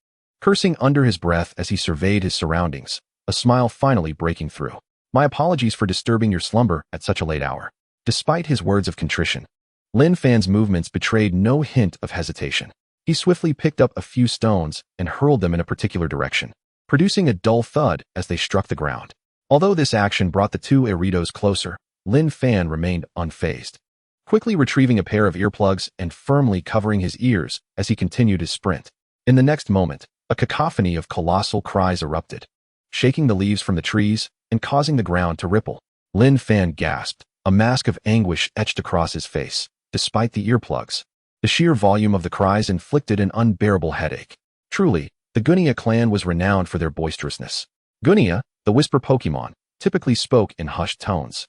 [SPEAKER 1] Cursing under his breath as he surveyed his surroundings, a smile finally breaking through. My apologies for disturbing your slumber at such a late hour. Despite his words of contrition, Lin Fan's movements betrayed no hint of hesitation. He swiftly picked up a few stones and hurled them in a particular direction, producing a dull thud as they struck the ground. Although this action brought the two Eritos closer, Lin Fan remained unfazed, quickly retrieving a pair of earplugs and firmly covering his ears as he continued his sprint. In the next moment, a cacophony of colossal cries erupted, shaking the leaves from the trees and causing the ground to ripple. Lin Fan gasped, a mask of anguish etched across his face. Despite the earplugs, the sheer volume of the cries inflicted an unbearable headache. Truly, the Gunia clan was renowned for their boisterousness. Gunia, the whisper Pokémon, typically spoke in hushed tones,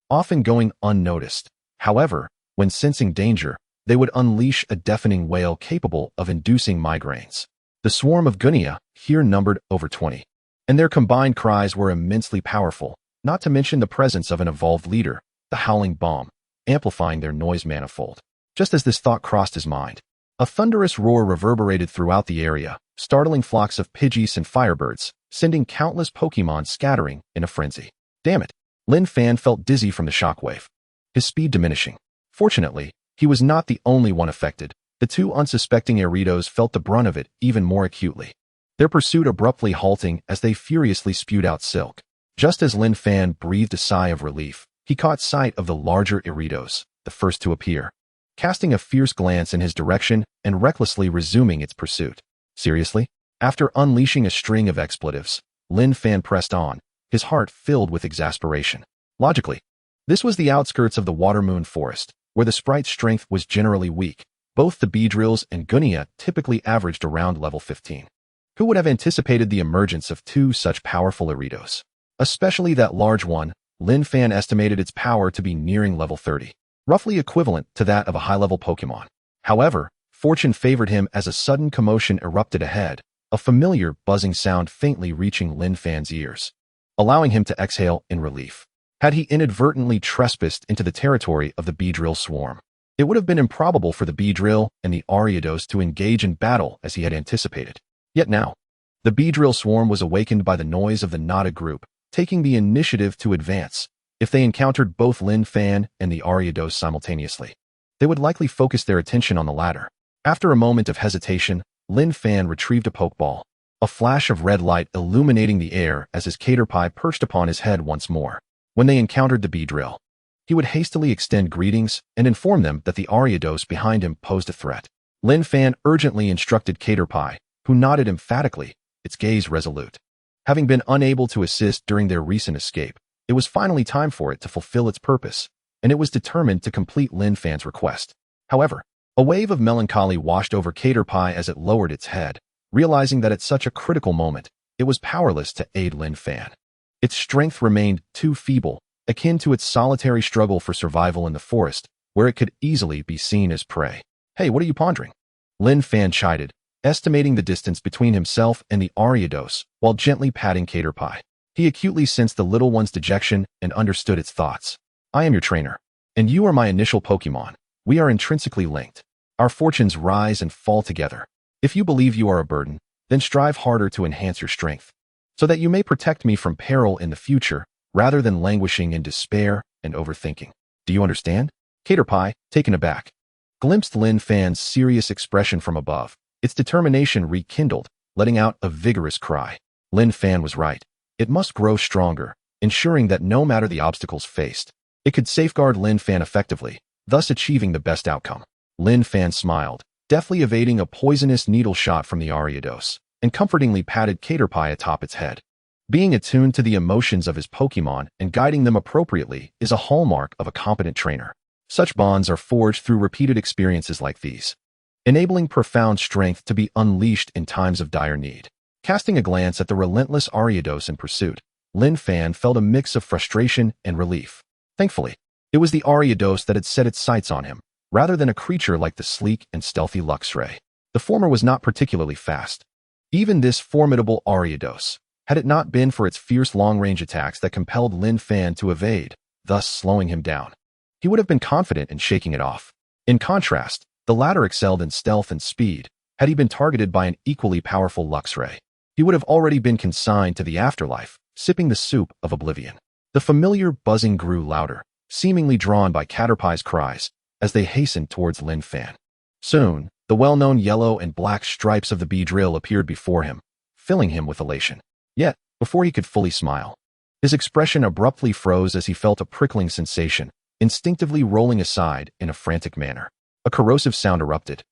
[SPEAKER 1] often going unnoticed. However, when sensing danger, they would unleash a deafening wail capable of inducing migraines. The swarm of Gunia here numbered over 20, and their combined cries were immensely powerful, not to mention the presence of an evolved leader, the Howling Bomb, amplifying their noise manifold. Just as this thought crossed his mind, a thunderous roar reverberated throughout the area, startling flocks of Pidgeys and Firebirds, sending countless Pokémon scattering in a frenzy. Damn it! Lin Fan felt dizzy from the shockwave, his speed diminishing. Fortunately, he was not the only one affected. The two unsuspecting Eritos felt the brunt of it even more acutely, their pursuit abruptly halting as they furiously spewed out silk. Just as Lin Fan breathed a sigh of relief, he caught sight of the larger Eritos, the first to appear, casting a fierce glance in his direction and recklessly resuming its pursuit. Seriously? After unleashing a string of expletives, Lin Fan pressed on, his heart filled with exasperation. Logically, this was the outskirts of the Watermoon Forest, where the sprite's strength was generally weak. Both the Beedrills and Gunia typically averaged around level 15. Who would have anticipated the emergence of two such powerful Eritos? Especially that large one. Lin Fan estimated its power to be nearing level 30, roughly equivalent to that of a high-level Pokémon. However, fortune favored him as a sudden commotion erupted ahead, a familiar buzzing sound faintly reaching Lin Fan's ears, allowing him to exhale in relief. Had he inadvertently trespassed into the territory of the Beedrill swarm, it would have been improbable for the Beedrill and the Ariados to engage in battle as he had anticipated. Yet now, the Beedrill swarm was awakened by the noise of the Nada group, taking the initiative to advance. If they encountered both Lin Fan and the Ariados simultaneously, they would likely focus their attention on the latter. After a moment of hesitation, Lin Fan retrieved a Pokeball, a flash of red light illuminating the air as his Caterpie perched upon his head once more. When they encountered the Beedrill, he would hastily extend greetings and inform them that the Ariados behind him posed a threat. Lin Fan urgently instructed Caterpie, who nodded emphatically, its gaze resolute. Having been unable to assist during their recent escape, it was finally time for it to fulfill its purpose, and it was determined to complete Lin Fan's request. However, a wave of melancholy washed over Caterpie as it lowered its head, realizing that at such a critical moment, it was powerless to aid Lin Fan. Its strength remained too feeble, akin to its solitary struggle for survival in the forest, where it could easily be seen as prey. "Hey, what are you pondering?" Lin Fan chided, estimating the distance between himself and the Ariados while gently patting Caterpie. He acutely sensed the little one's dejection and understood its thoughts. "I am your trainer, and you are my initial Pokémon. We are intrinsically linked. Our fortunes rise and fall together. If you believe you are a burden, then strive harder to enhance your strength, so that you may protect me from peril in the future, rather than languishing in despair and overthinking. Do you understand?" Caterpie, taken aback, glimpsed Lin Fan's serious expression from above. Its determination rekindled, letting out a vigorous cry. Lin Fan was right. It must grow stronger, ensuring that no matter the obstacles faced, it could safeguard Lin Fan effectively, thus achieving the best outcome. Lin Fan smiled, deftly evading a poisonous needle shot from the Ariados, and comfortingly patted Caterpie atop its head. Being attuned to the emotions of his Pokémon and guiding them appropriately is a hallmark of a competent trainer. Such bonds are forged through repeated experiences like these, enabling profound strength to be unleashed in times of dire need. Casting a glance at the relentless Ariados in pursuit, Lin Fan felt a mix of frustration and relief. Thankfully, it was the Ariados that had set its sights on him, rather than a creature like the sleek and stealthy Luxray. The former was not particularly fast. Even this formidable Ariados, had it not been for its fierce long-range attacks that compelled Lin Fan to evade, thus slowing him down, he would have been confident in shaking it off. In contrast, the latter excelled in stealth and speed. Had he been targeted by an equally powerful Luxray, he would have already been consigned to the afterlife, sipping the soup of oblivion. The familiar buzzing grew louder, seemingly drawn by Caterpie's cries, as they hastened towards Lin Fan. Soon, the well-known yellow and black stripes of the Beedrill appeared before him, filling him with elation. Yet, before he could fully smile, his expression abruptly froze as he felt a prickling sensation, instinctively rolling aside in a frantic manner. A corrosive sound erupted,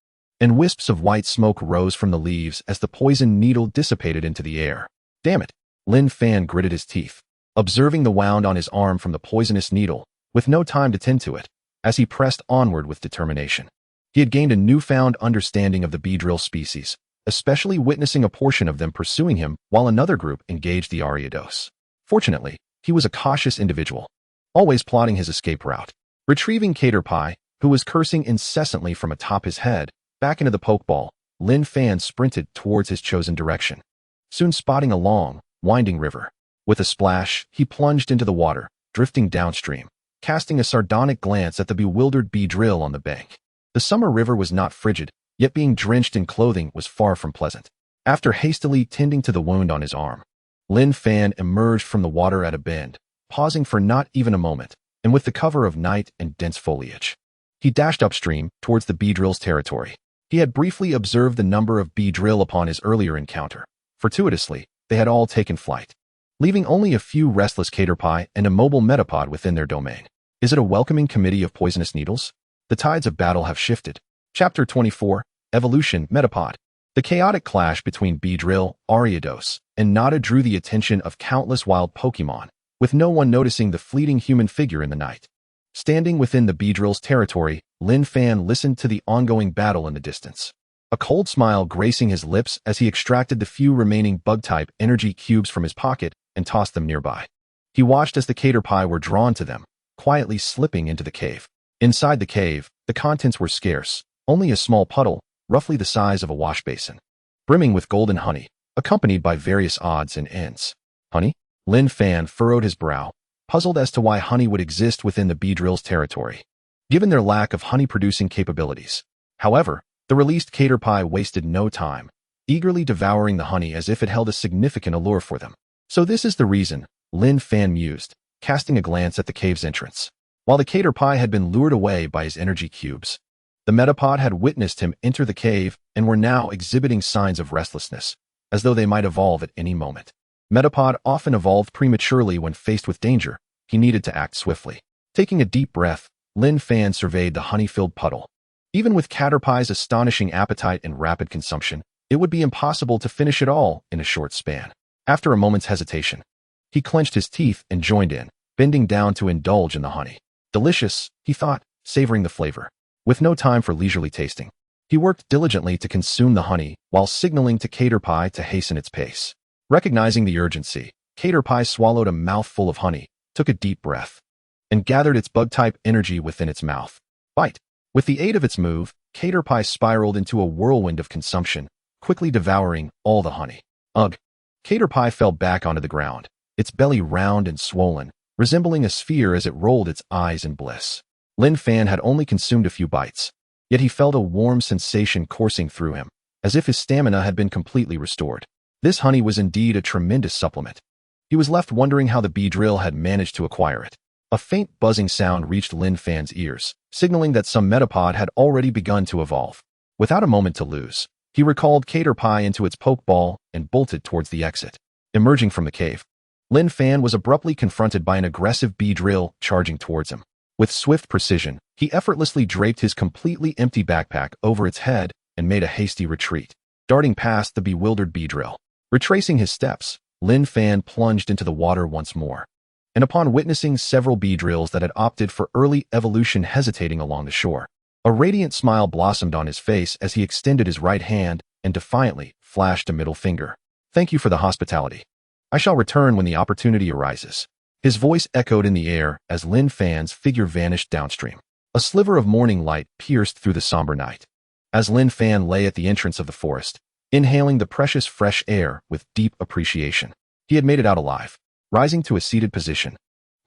[SPEAKER 1] and wisps of white smoke rose from the leaves as the poisoned needle dissipated into the air. "Damn it!" Lin Fan gritted his teeth, observing the wound on his arm from the poisonous needle, with no time to tend to it, as he pressed onward with determination. He had gained a newfound understanding of the Beedrill species, especially witnessing a portion of them pursuing him while another group engaged the Ariados. Fortunately, he was a cautious individual, always plotting his escape route. Retrieving Caterpie, who was cursing incessantly from atop his head, back into the Pokeball, Lin Fan sprinted towards his chosen direction, soon spotting a long, winding river. With a splash, he plunged into the water, drifting downstream, casting a sardonic glance at the bewildered Beedrill on the bank. The summer river was not frigid, yet being drenched in clothing was far from pleasant. After hastily tending to the wound on his arm, Lin Fan emerged from the water at a bend, pausing for not even a moment, and with the cover of night and dense foliage, he dashed upstream towards the Beedrill's territory. He had briefly observed the number of Beedrill upon his earlier encounter. Fortuitously, they had all taken flight, leaving only a few restless Caterpie and a mobile Metapod within their domain. Is it a welcoming committee of poisonous needles? The tides of battle have shifted. Chapter 24, Evolution Metapod. The chaotic clash between Beedrill, Ariados, and Nada drew the attention of countless wild Pokémon, with no one noticing the fleeting human figure in the night. Standing within the Beedrill's territory, Lin Fan listened to the ongoing battle in the distance, a cold smile gracing his lips as he extracted the few remaining bug-type energy cubes from his pocket and tossed them nearby. He watched as the Caterpie were drawn to them, quietly slipping into the cave. Inside the cave, the contents were scarce, only a small puddle, roughly the size of a wash basin, brimming with golden honey, accompanied by various odds and ends. Honey? Lin Fan furrowed his brow, puzzled as to why honey would exist within the Beedrill's territory, given their lack of honey-producing capabilities. However, the released Caterpie wasted no time, eagerly devouring the honey as if it held a significant allure for them. So this is the reason, Lin Fan mused, casting a glance at the cave's entrance. While the Caterpie had been lured away by his energy cubes, the Metapod had witnessed him enter the cave and were now exhibiting signs of restlessness, as though they might evolve at any moment. Metapod often evolved prematurely when faced with danger. He needed to act swiftly. Taking a deep breath, Lin Fan surveyed the honey-filled puddle. Even with Caterpie's astonishing appetite and rapid consumption, it would be impossible to finish it all in a short span. After a moment's hesitation, he clenched his teeth and joined in, bending down to indulge in the honey. Delicious, he thought, savoring the flavor. With no time for leisurely tasting, he worked diligently to consume the honey while signaling to Caterpie to hasten its pace. Recognizing the urgency, Caterpie swallowed a mouthful of honey, took a deep breath, and gathered its bug-type energy within its mouth. Bite. With the aid of its move, Caterpie spiraled into a whirlwind of consumption, quickly devouring all the honey. Ugh! Caterpie fell back onto the ground, its belly round and swollen, resembling a sphere as it rolled its eyes in bliss. Lin Fan had only consumed a few bites, yet he felt a warm sensation coursing through him, as if his stamina had been completely restored. This honey was indeed a tremendous supplement. He was left wondering how the Beedrill had managed to acquire it. A faint buzzing sound reached Lin Fan's ears, signaling that some metapod had already begun to evolve. Without a moment to lose, he recalled Caterpie into its pokeball and bolted towards the exit. Emerging from the cave, Lin Fan was abruptly confronted by an aggressive Beedrill charging towards him. With swift precision, he effortlessly draped his completely empty backpack over its head and made a hasty retreat, darting past the bewildered Beedrill. Retracing his steps, Lin Fan plunged into the water once more, and upon witnessing several Beedrills that had opted for early evolution hesitating along the shore, a radiant smile blossomed on his face as he extended his right hand and defiantly flashed a middle finger. "Thank you for the hospitality. I shall return when the opportunity arises." His voice echoed in the air as Lin Fan's figure vanished downstream. A sliver of morning light pierced through the somber night. As Lin Fan lay at the entrance of the forest, inhaling the precious fresh air with deep appreciation, he had made it out alive. Rising to a seated position,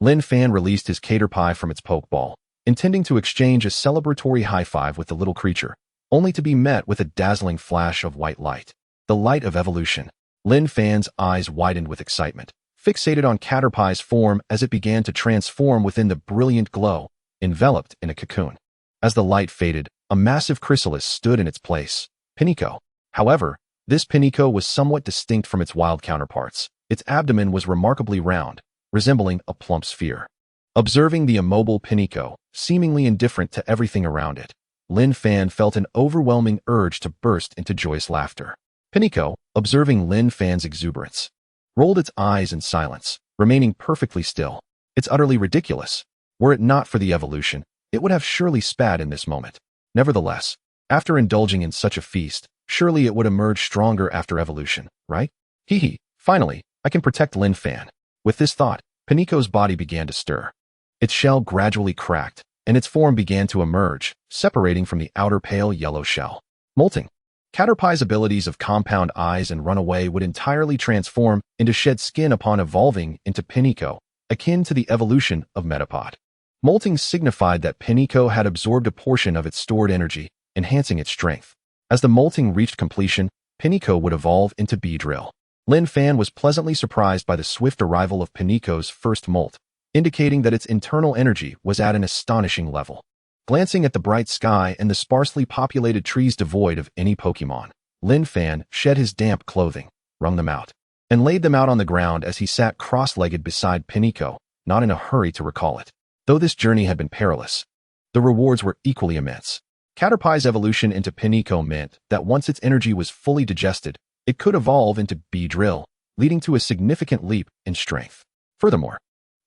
[SPEAKER 1] Lin Fan released his Caterpie from its pokeball, intending to exchange a celebratory high-five with the little creature, only to be met with a dazzling flash of white light. The light of evolution. Lin Fan's eyes widened with excitement, fixated on Caterpie's form as it began to transform within the brilliant glow, enveloped in a cocoon. As the light faded, a massive chrysalis stood in its place, Pinico. However, this Pinico was somewhat distinct from its wild counterparts. Its abdomen was remarkably round, resembling a plump sphere. Observing the immobile Pinico, seemingly indifferent to everything around it, Lin Fan felt an overwhelming urge to burst into joyous laughter. Pinico, observing Lin Fan's exuberance, rolled its eyes in silence, remaining perfectly still. "It's utterly ridiculous. Were it not for the evolution, it would have surely spat in this moment. Nevertheless, after indulging in such a feast, surely it would emerge stronger after evolution, right? Hee hee. Finally, I can protect Lin Fan." With this thought, Pinico's body began to stir. Its shell gradually cracked, and its form began to emerge, separating from the outer pale yellow shell. Molting. Caterpie's abilities of compound eyes and runaway would entirely transform into shed skin upon evolving into Pinico, akin to the evolution of Metapod. Molting signified that Pinico had absorbed a portion of its stored energy, enhancing its strength. As the molting reached completion, Pinico would evolve into Beedrill. Lin Fan was pleasantly surprised by the swift arrival of Pinico's first molt, indicating that its internal energy was at an astonishing level. Glancing at the bright sky and the sparsely populated trees devoid of any Pokémon, Lin Fan shed his damp clothing, wrung them out, and laid them out on the ground as he sat cross-legged beside Pinico, not in a hurry to recall it. Though this journey had been perilous, the rewards were equally immense. Caterpie's evolution into Pinico meant that once its energy was fully digested, it could evolve into Beedrill, leading to a significant leap in strength. Furthermore,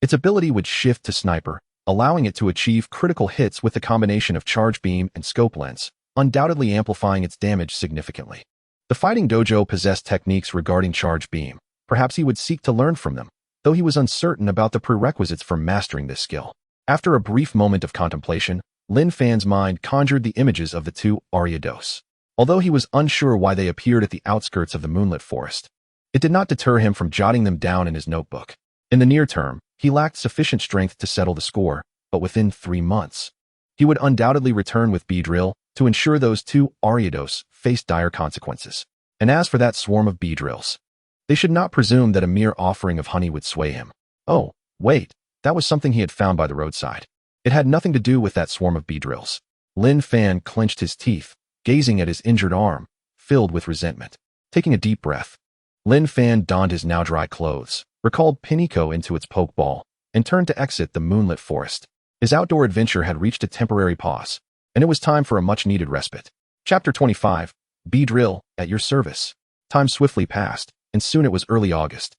[SPEAKER 1] its ability would shift to Sniper, allowing it to achieve critical hits with the combination of Charge Beam and Scope Lens, undoubtedly amplifying its damage significantly. The Fighting Dojo possessed techniques regarding Charge Beam. Perhaps he would seek to learn from them, though he was uncertain about the prerequisites for mastering this skill. After a brief moment of contemplation, Lin Fan's mind conjured the images of the two Ariados. Although he was unsure why they appeared at the outskirts of the moonlit forest, it did not deter him from jotting them down in his notebook. In the near term, he lacked sufficient strength to settle the score, but within 3 months, he would undoubtedly return with Beedrill to ensure those two Ariados faced dire consequences. And as for that swarm of Beedrills, they should not presume that a mere offering of honey would sway him. Oh, wait, that was something he had found by the roadside. It had nothing to do with that swarm of Beedrills. Lin Fan clenched his teeth, gazing at his injured arm, filled with resentment. Taking a deep breath, Lin Fan donned his now dry clothes, recalled Pinico into its pokeball, and turned to exit the moonlit forest. His outdoor adventure had reached a temporary pause, and it was time for a much-needed respite. Chapter 25, Beedrill, at your service. Time swiftly passed, and soon it was early August.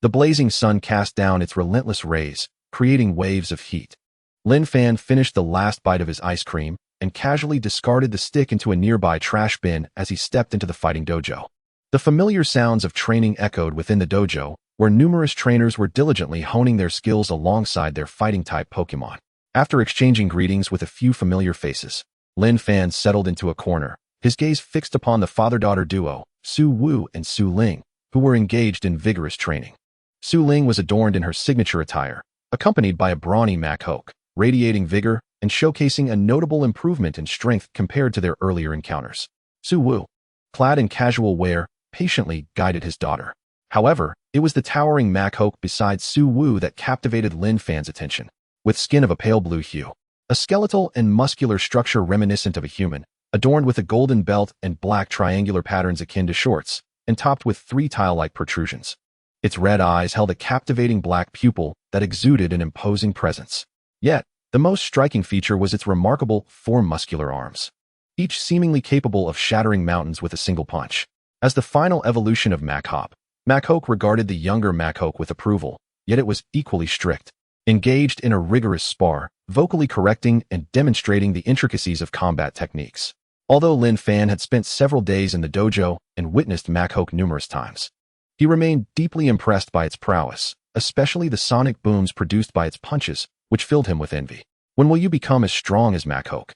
[SPEAKER 1] The blazing sun cast down its relentless rays, creating waves of heat. Lin Fan finished the last bite of his ice cream and casually discarded the stick into a nearby trash bin as he stepped into the fighting dojo. The familiar sounds of training echoed within the dojo, where numerous trainers were diligently honing their skills alongside their fighting-type Pokémon. After exchanging greetings with a few familiar faces, Lin Fan settled into a corner, his gaze fixed upon the father-daughter duo, Su Wu and Su Ling, who were engaged in vigorous training. Su Ling was adorned in her signature attire, accompanied by a brawny Machoke, radiating vigor and showcasing a notable improvement in strength compared to their earlier encounters. Su Wu, clad in casual wear, patiently guided his daughter. However, it was the towering Machoke beside Su Wu that captivated Lin Fan's attention. With skin of a pale blue hue, a skeletal and muscular structure reminiscent of a human, adorned with a golden belt and black triangular patterns akin to shorts, and topped with 3 tile-like protrusions. Its red eyes held a captivating black pupil that exuded an imposing presence. Yet, the most striking feature was its remarkable 4 muscular arms, each seemingly capable of shattering mountains with a single punch. As the final evolution of Machoke regarded the younger Machoke with approval, yet it was equally strict, engaged in a rigorous spar, vocally correcting and demonstrating the intricacies of combat techniques. Although Lin Fan had spent several days in the dojo and witnessed Machoke numerous times, he remained deeply impressed by its prowess, especially the sonic booms produced by its punches, which filled him with envy. "When will you become as strong as Machoke?"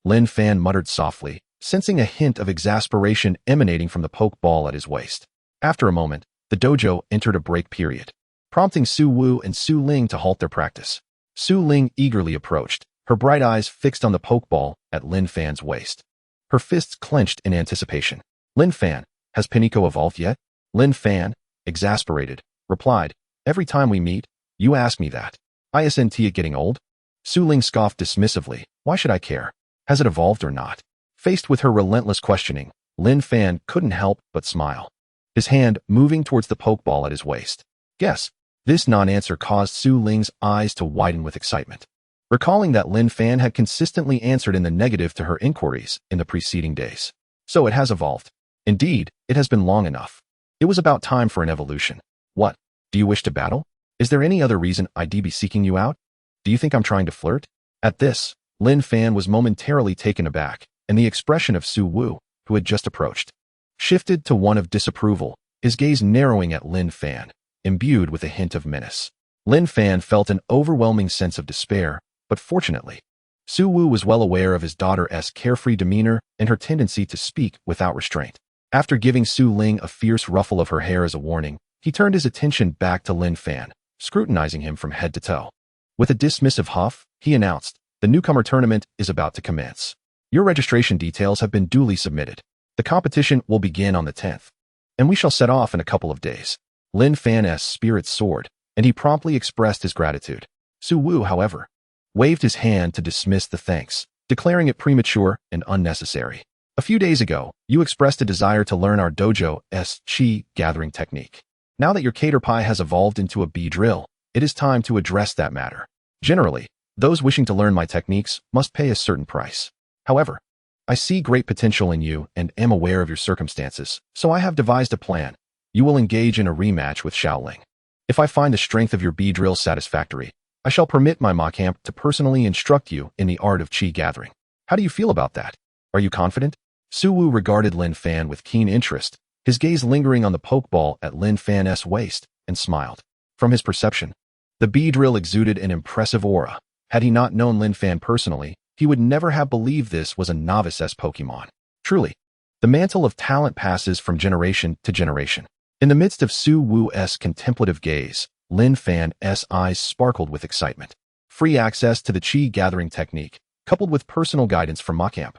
[SPEAKER 1] Lin Fan muttered softly, sensing a hint of exasperation emanating from the pokeball at his waist. After a moment, the dojo entered a break period, prompting Su Wu and Su Ling to halt their practice. Su Ling eagerly approached, her bright eyes fixed on the pokeball at Lin Fan's waist. Her fists clenched in anticipation. "Lin Fan, has Piniko evolved yet?" Lin Fan, exasperated, replied, "Every time we meet, you ask me that. Isn't it getting old?" Su Ling scoffed dismissively. "Why should I care? Has it evolved or not?" Faced with her relentless questioning, Lin Fan couldn't help but smile, his hand moving towards the pokeball at his waist. Yes, this non-answer caused Su Ling's eyes to widen with excitement, recalling that Lin Fan had consistently answered in the negative to her inquiries in the preceding days. "So it has evolved. Indeed, it has been long enough. It was about time for an evolution. What? Do you wish to battle? Is there any other reason I'd be seeking you out? Do you think I'm trying to flirt?" At this, Lin Fan was momentarily taken aback, and the expression of Su Wu, who had just approached, shifted to one of disapproval, his gaze narrowing at Lin Fan, imbued with a hint of menace. Lin Fan felt an overwhelming sense of despair, but fortunately, Su Wu was well aware of his daughter's carefree demeanor and her tendency to speak without restraint. After giving Su Ling a fierce ruffle of her hair as a warning, he turned his attention back to Lin Fan, scrutinizing him from head to toe. With a dismissive huff, he announced, "The newcomer tournament is about to commence. Your registration details have been duly submitted. The competition will begin on the 10th, and we shall set off in a couple of days." Lin Fan's spirits soared, and he promptly expressed his gratitude. Su Wu, however, waved his hand to dismiss the thanks, declaring it premature and unnecessary. "A few days ago, you expressed a desire to learn our dojo's chi gathering technique. Now that your Caterpie has evolved into a Beedrill, it is time to address that matter. Generally, those wishing to learn my techniques must pay a certain price. However, I see great potential in you and am aware of your circumstances, so I have devised a plan. You will engage in a rematch with Xiaoling. If I find the strength of your Beedrill satisfactory, I shall permit my Machamp to personally instruct you in the art of chi gathering. How do you feel about that? Are you confident?" Su Wu regarded Lin Fan with keen interest, his gaze lingering on the pokeball at Lin Fan's waist, and smiled. From his perception, the Beedrill exuded an impressive aura. Had he not known Lin Fan personally, he would never have believed this was a novice's Pokemon. Truly, the mantle of talent passes from generation to generation. In the midst of Su Wu's contemplative gaze, Lin Fan's eyes sparkled with excitement. Free access to the chi gathering technique, coupled with personal guidance from Machamp.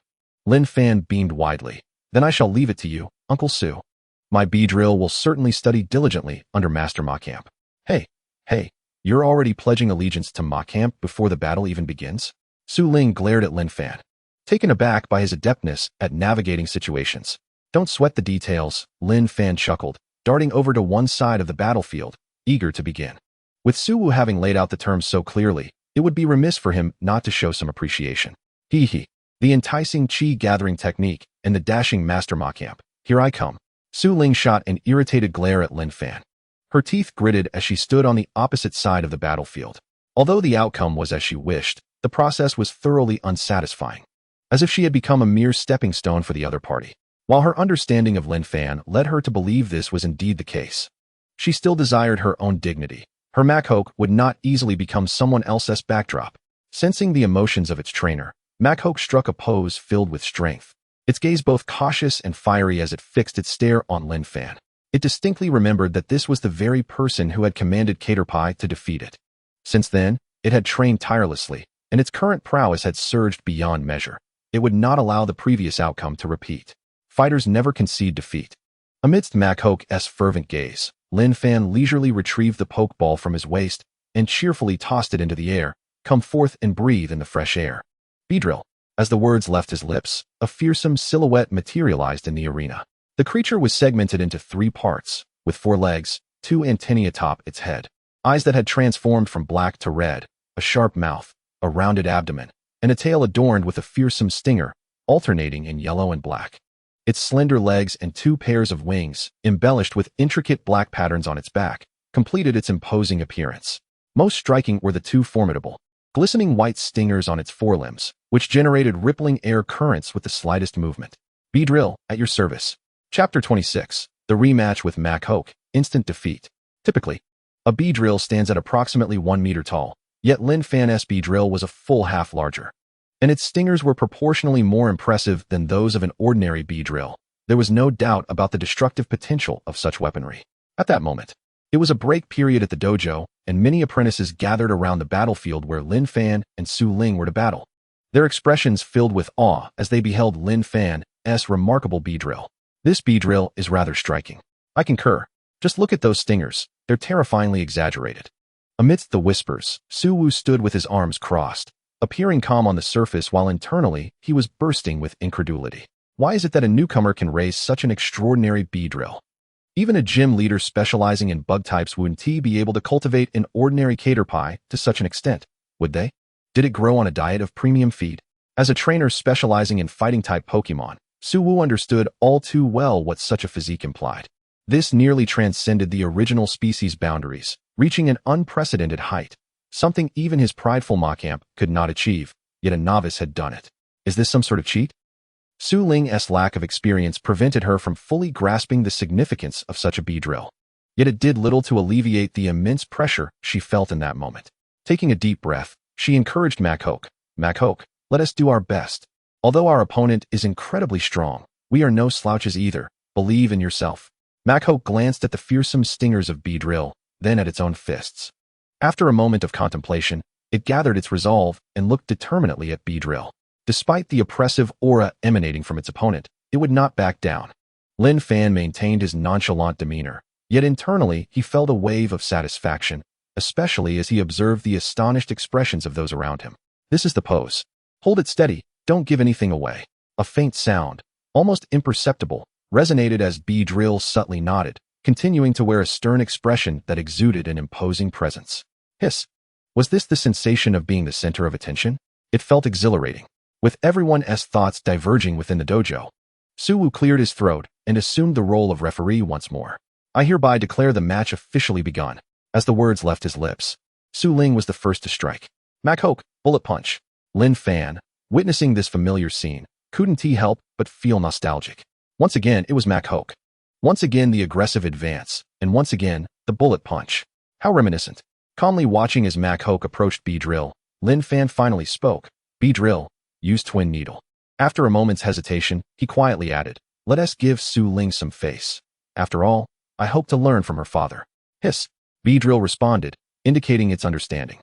[SPEAKER 1] Lin Fan beamed widely. "Then I shall leave it to you, Uncle Su. My Beedrill will certainly study diligently under Master Machamp." Hey, you're already pledging allegiance to Machamp before the battle even begins?" Su Ling glared at Lin Fan, taken aback by his adeptness at navigating situations. "Don't sweat the details," Lin Fan chuckled, darting over to one side of the battlefield, eager to begin. With Su Wu having laid out the terms so clearly, it would be remiss for him not to show some appreciation. Hee. The enticing chi gathering technique and the dashing Master Machamp. Here I come." Su Ling shot an irritated glare at Lin Fan. Her teeth gritted as she stood on the opposite side of the battlefield. Although the outcome was as she wished, the process was thoroughly unsatisfying, as if she had become a mere stepping stone for the other party. While her understanding of Lin Fan led her to believe this was indeed the case, She still desired her own dignity. Her Machoke would not easily become someone else's backdrop. Sensing the emotions of its trainer, Machoke struck a pose filled with strength. Its gaze both cautious and fiery as it fixed its stare on Lin Fan. It distinctly remembered that this was the very person who had commanded Caterpie to defeat it. Since then, it had trained tirelessly, and its current prowess had surged beyond measure. It would not allow the previous outcome to repeat. Fighters never concede defeat. Amidst Machoke's fervent gaze, Lin Fan leisurely retrieved the Pokeball from his waist and cheerfully tossed it into the air. Come forth and breathe in the fresh air. Beedrill. As the words left his lips, a fearsome silhouette materialized in the arena. The creature was segmented into 3 parts, with 4 legs, 2 antennae atop its head, eyes that had transformed from black to red, a sharp mouth, a rounded abdomen, and a tail adorned with a fearsome stinger, alternating in yellow and black. Its slender legs and 2 pairs of wings, embellished with intricate black patterns on its back, completed its imposing appearance. Most striking were the 2 formidable, glistening white stingers on its forelimbs, which generated rippling air currents with the slightest movement. Beedrill, at your service. Chapter 26. The rematch with Machoke. Instant defeat. Typically, a Beedrill stands at approximately 1 meter tall, yet Lin Fan's Beedrill was a full half larger, and its stingers were proportionally more impressive than those of an ordinary Beedrill. There was no doubt about the destructive potential of such weaponry. At that moment, it was a break period at the dojo, and many apprentices gathered around the battlefield where Lin Fan and Su Ling were to battle. Their expressions filled with awe as they beheld Lin Fan's remarkable Beedrill. This Beedrill is rather striking. I concur. Just look at those stingers. They're terrifyingly exaggerated. Amidst the whispers, Su Wu stood with his arms crossed, appearing calm on the surface while internally he was bursting with incredulity. Why is it that a newcomer can raise such an extraordinary Beedrill? Even a gym leader specializing in bug types wouldn't be able to cultivate an ordinary Caterpie to such an extent, would they? Did it grow on a diet of premium feed? As a trainer specializing in fighting-type Pokémon, Su Wu understood all too well what such a physique implied. This nearly transcended the original species' boundaries, reaching an unprecedented height, something even his prideful Machamp could not achieve, yet a novice had done it. Is this some sort of cheat? Su Ling's lack of experience prevented her from fully grasping the significance of such a Beedrill. Yet it did little to alleviate the immense pressure she felt in that moment. Taking a deep breath, she encouraged Machoke. Machoke, let us do our best. Although our opponent is incredibly strong, we are no slouches either. Believe in yourself. Machoke glanced at the fearsome stingers of Beedrill, then at its own fists. After a moment of contemplation, it gathered its resolve and looked determinedly at Beedrill. Despite the oppressive aura emanating from its opponent, it would not back down. Lin Fan maintained his nonchalant demeanor, yet internally he felt a wave of satisfaction, especially as he observed the astonished expressions of those around him. This is the pose. Hold it steady, don't give anything away. A faint sound, almost imperceptible, resonated as Beedrill subtly nodded, continuing to wear a stern expression that exuded an imposing presence. Hiss. Was this the sensation of being the center of attention? It felt exhilarating. With everyone's thoughts diverging within the dojo, Su Wu cleared his throat and assumed the role of referee once more. I hereby declare the match officially begun. As the words left his lips, Su Ling was the first to strike. Machoke, bullet punch. Lin Fan, witnessing this familiar scene, couldn't he help but feel nostalgic. Once again, it was Machoke. Once again, the aggressive advance, and once again, the bullet punch. How reminiscent. Calmly watching as Machoke approached Beedrill, Lin Fan finally spoke. Beedrill, use Twin Needle. After a moment's hesitation, he quietly added, let us give Su Ling some face. After all, I hope to learn from her father. Hiss. Beedrill responded, indicating its understanding.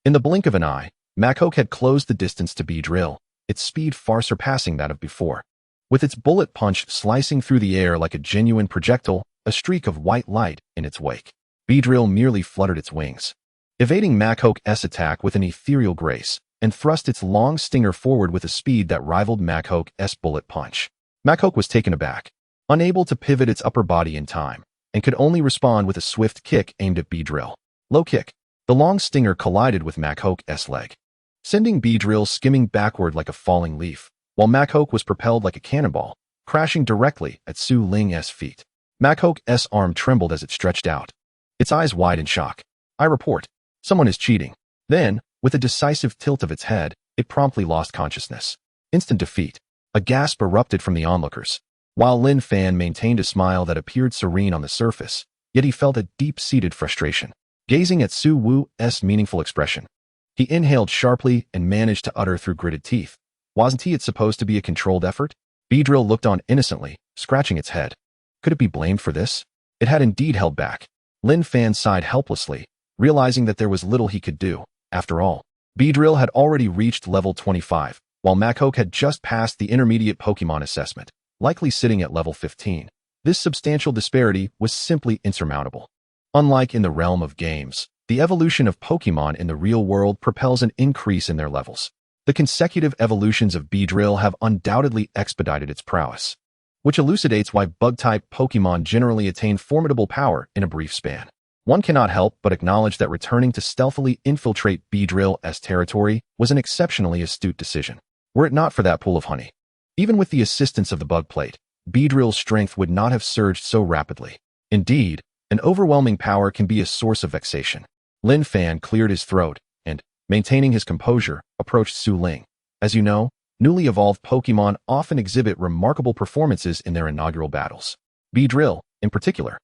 [SPEAKER 1] In the blink of an eye, Machoke had closed the distance to Beedrill, its speed far surpassing that of before. With its bullet punch slicing through the air like a genuine projectile, a streak of white light in its wake, Beedrill merely fluttered its wings, evading Machoke's attack with an ethereal grace, and thrust its long stinger forward with a speed that rivaled Machoke's bullet punch. Machoke was taken aback, unable to pivot its upper body in time, and could only respond with a swift kick aimed at Beedrill. Low kick. The long stinger collided with Machoke's leg, sending Beedrill skimming backward like a falling leaf, while Machoke was propelled like a cannonball, crashing directly at Su Ling's feet. Machoke's arm trembled as it stretched out, its eyes wide in shock. I report. Someone is cheating. Then, with a decisive tilt of its head, it promptly lost consciousness. Instant defeat. A gasp erupted from the onlookers, while Lin Fan maintained a smile that appeared serene on the surface, yet he felt a deep-seated frustration. Gazing at Su Wu's meaningful expression, he inhaled sharply and managed to utter through gritted teeth, "Wasn't it supposed to be a controlled effort?" Beedrill looked on innocently, scratching its head. Could it be blamed for this? It had indeed held back. Lin Fan sighed helplessly, realizing that there was little he could do. After all, Beedrill had already reached level 25, while Machoke had just passed the intermediate Pokémon assessment, likely sitting at level 15. This substantial disparity was simply insurmountable. Unlike in the realm of games, the evolution of Pokémon in the real world propels an increase in their levels. The consecutive evolutions of Beedrill have undoubtedly expedited its prowess, which elucidates why bug-type Pokémon generally attain formidable power in a brief span. One cannot help but acknowledge that returning to stealthily infiltrate Beedrill's territory was an exceptionally astute decision. Were it not for that pool of honey, even with the assistance of the bug plate, Beedrill's strength would not have surged so rapidly. Indeed, an overwhelming power can be a source of vexation. Lin Fan cleared his throat and, maintaining his composure, approached Su Ling. As you know, newly evolved Pokémon often exhibit remarkable performances in their inaugural battles. Beedrill, in particular,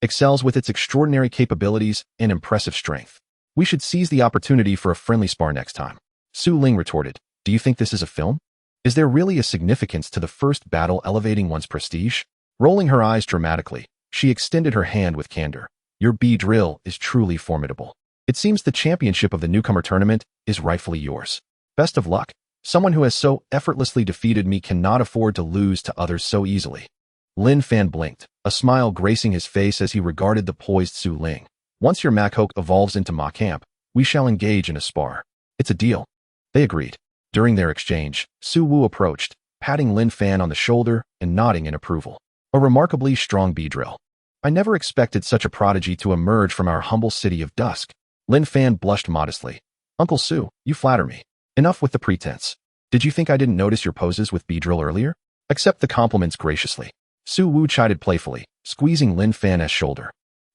[SPEAKER 1] excels with its extraordinary capabilities and impressive strength. We should seize the opportunity for a friendly spar next time. Su Ling retorted, "Do you think this is a film? Is there really a significance to the first battle elevating one's prestige?" Rolling her eyes dramatically, she extended her hand with candor. "Your Beedrill is truly formidable. It seems the championship of the newcomer tournament is rightfully yours. Best of luck. Someone who has so effortlessly defeated me cannot afford to lose to others so easily." Lin Fan blinked, a smile gracing his face as he regarded the poised Su Ling. "Once your Machoke evolves into Machamp, we shall engage in a spar. It's a deal." They agreed. During their exchange, Su Wu approached, patting Lin Fan on the shoulder and nodding in approval. "A remarkably strong Beedrill. I never expected such a prodigy to emerge from our humble city of Dusk." Lin Fan blushed modestly. "Uncle Su, you flatter me. Enough with the pretense. Did you think I didn't notice your poses with Beedrill earlier? Accept the compliments graciously." Su Wu chided playfully, squeezing Lin Fan's shoulder,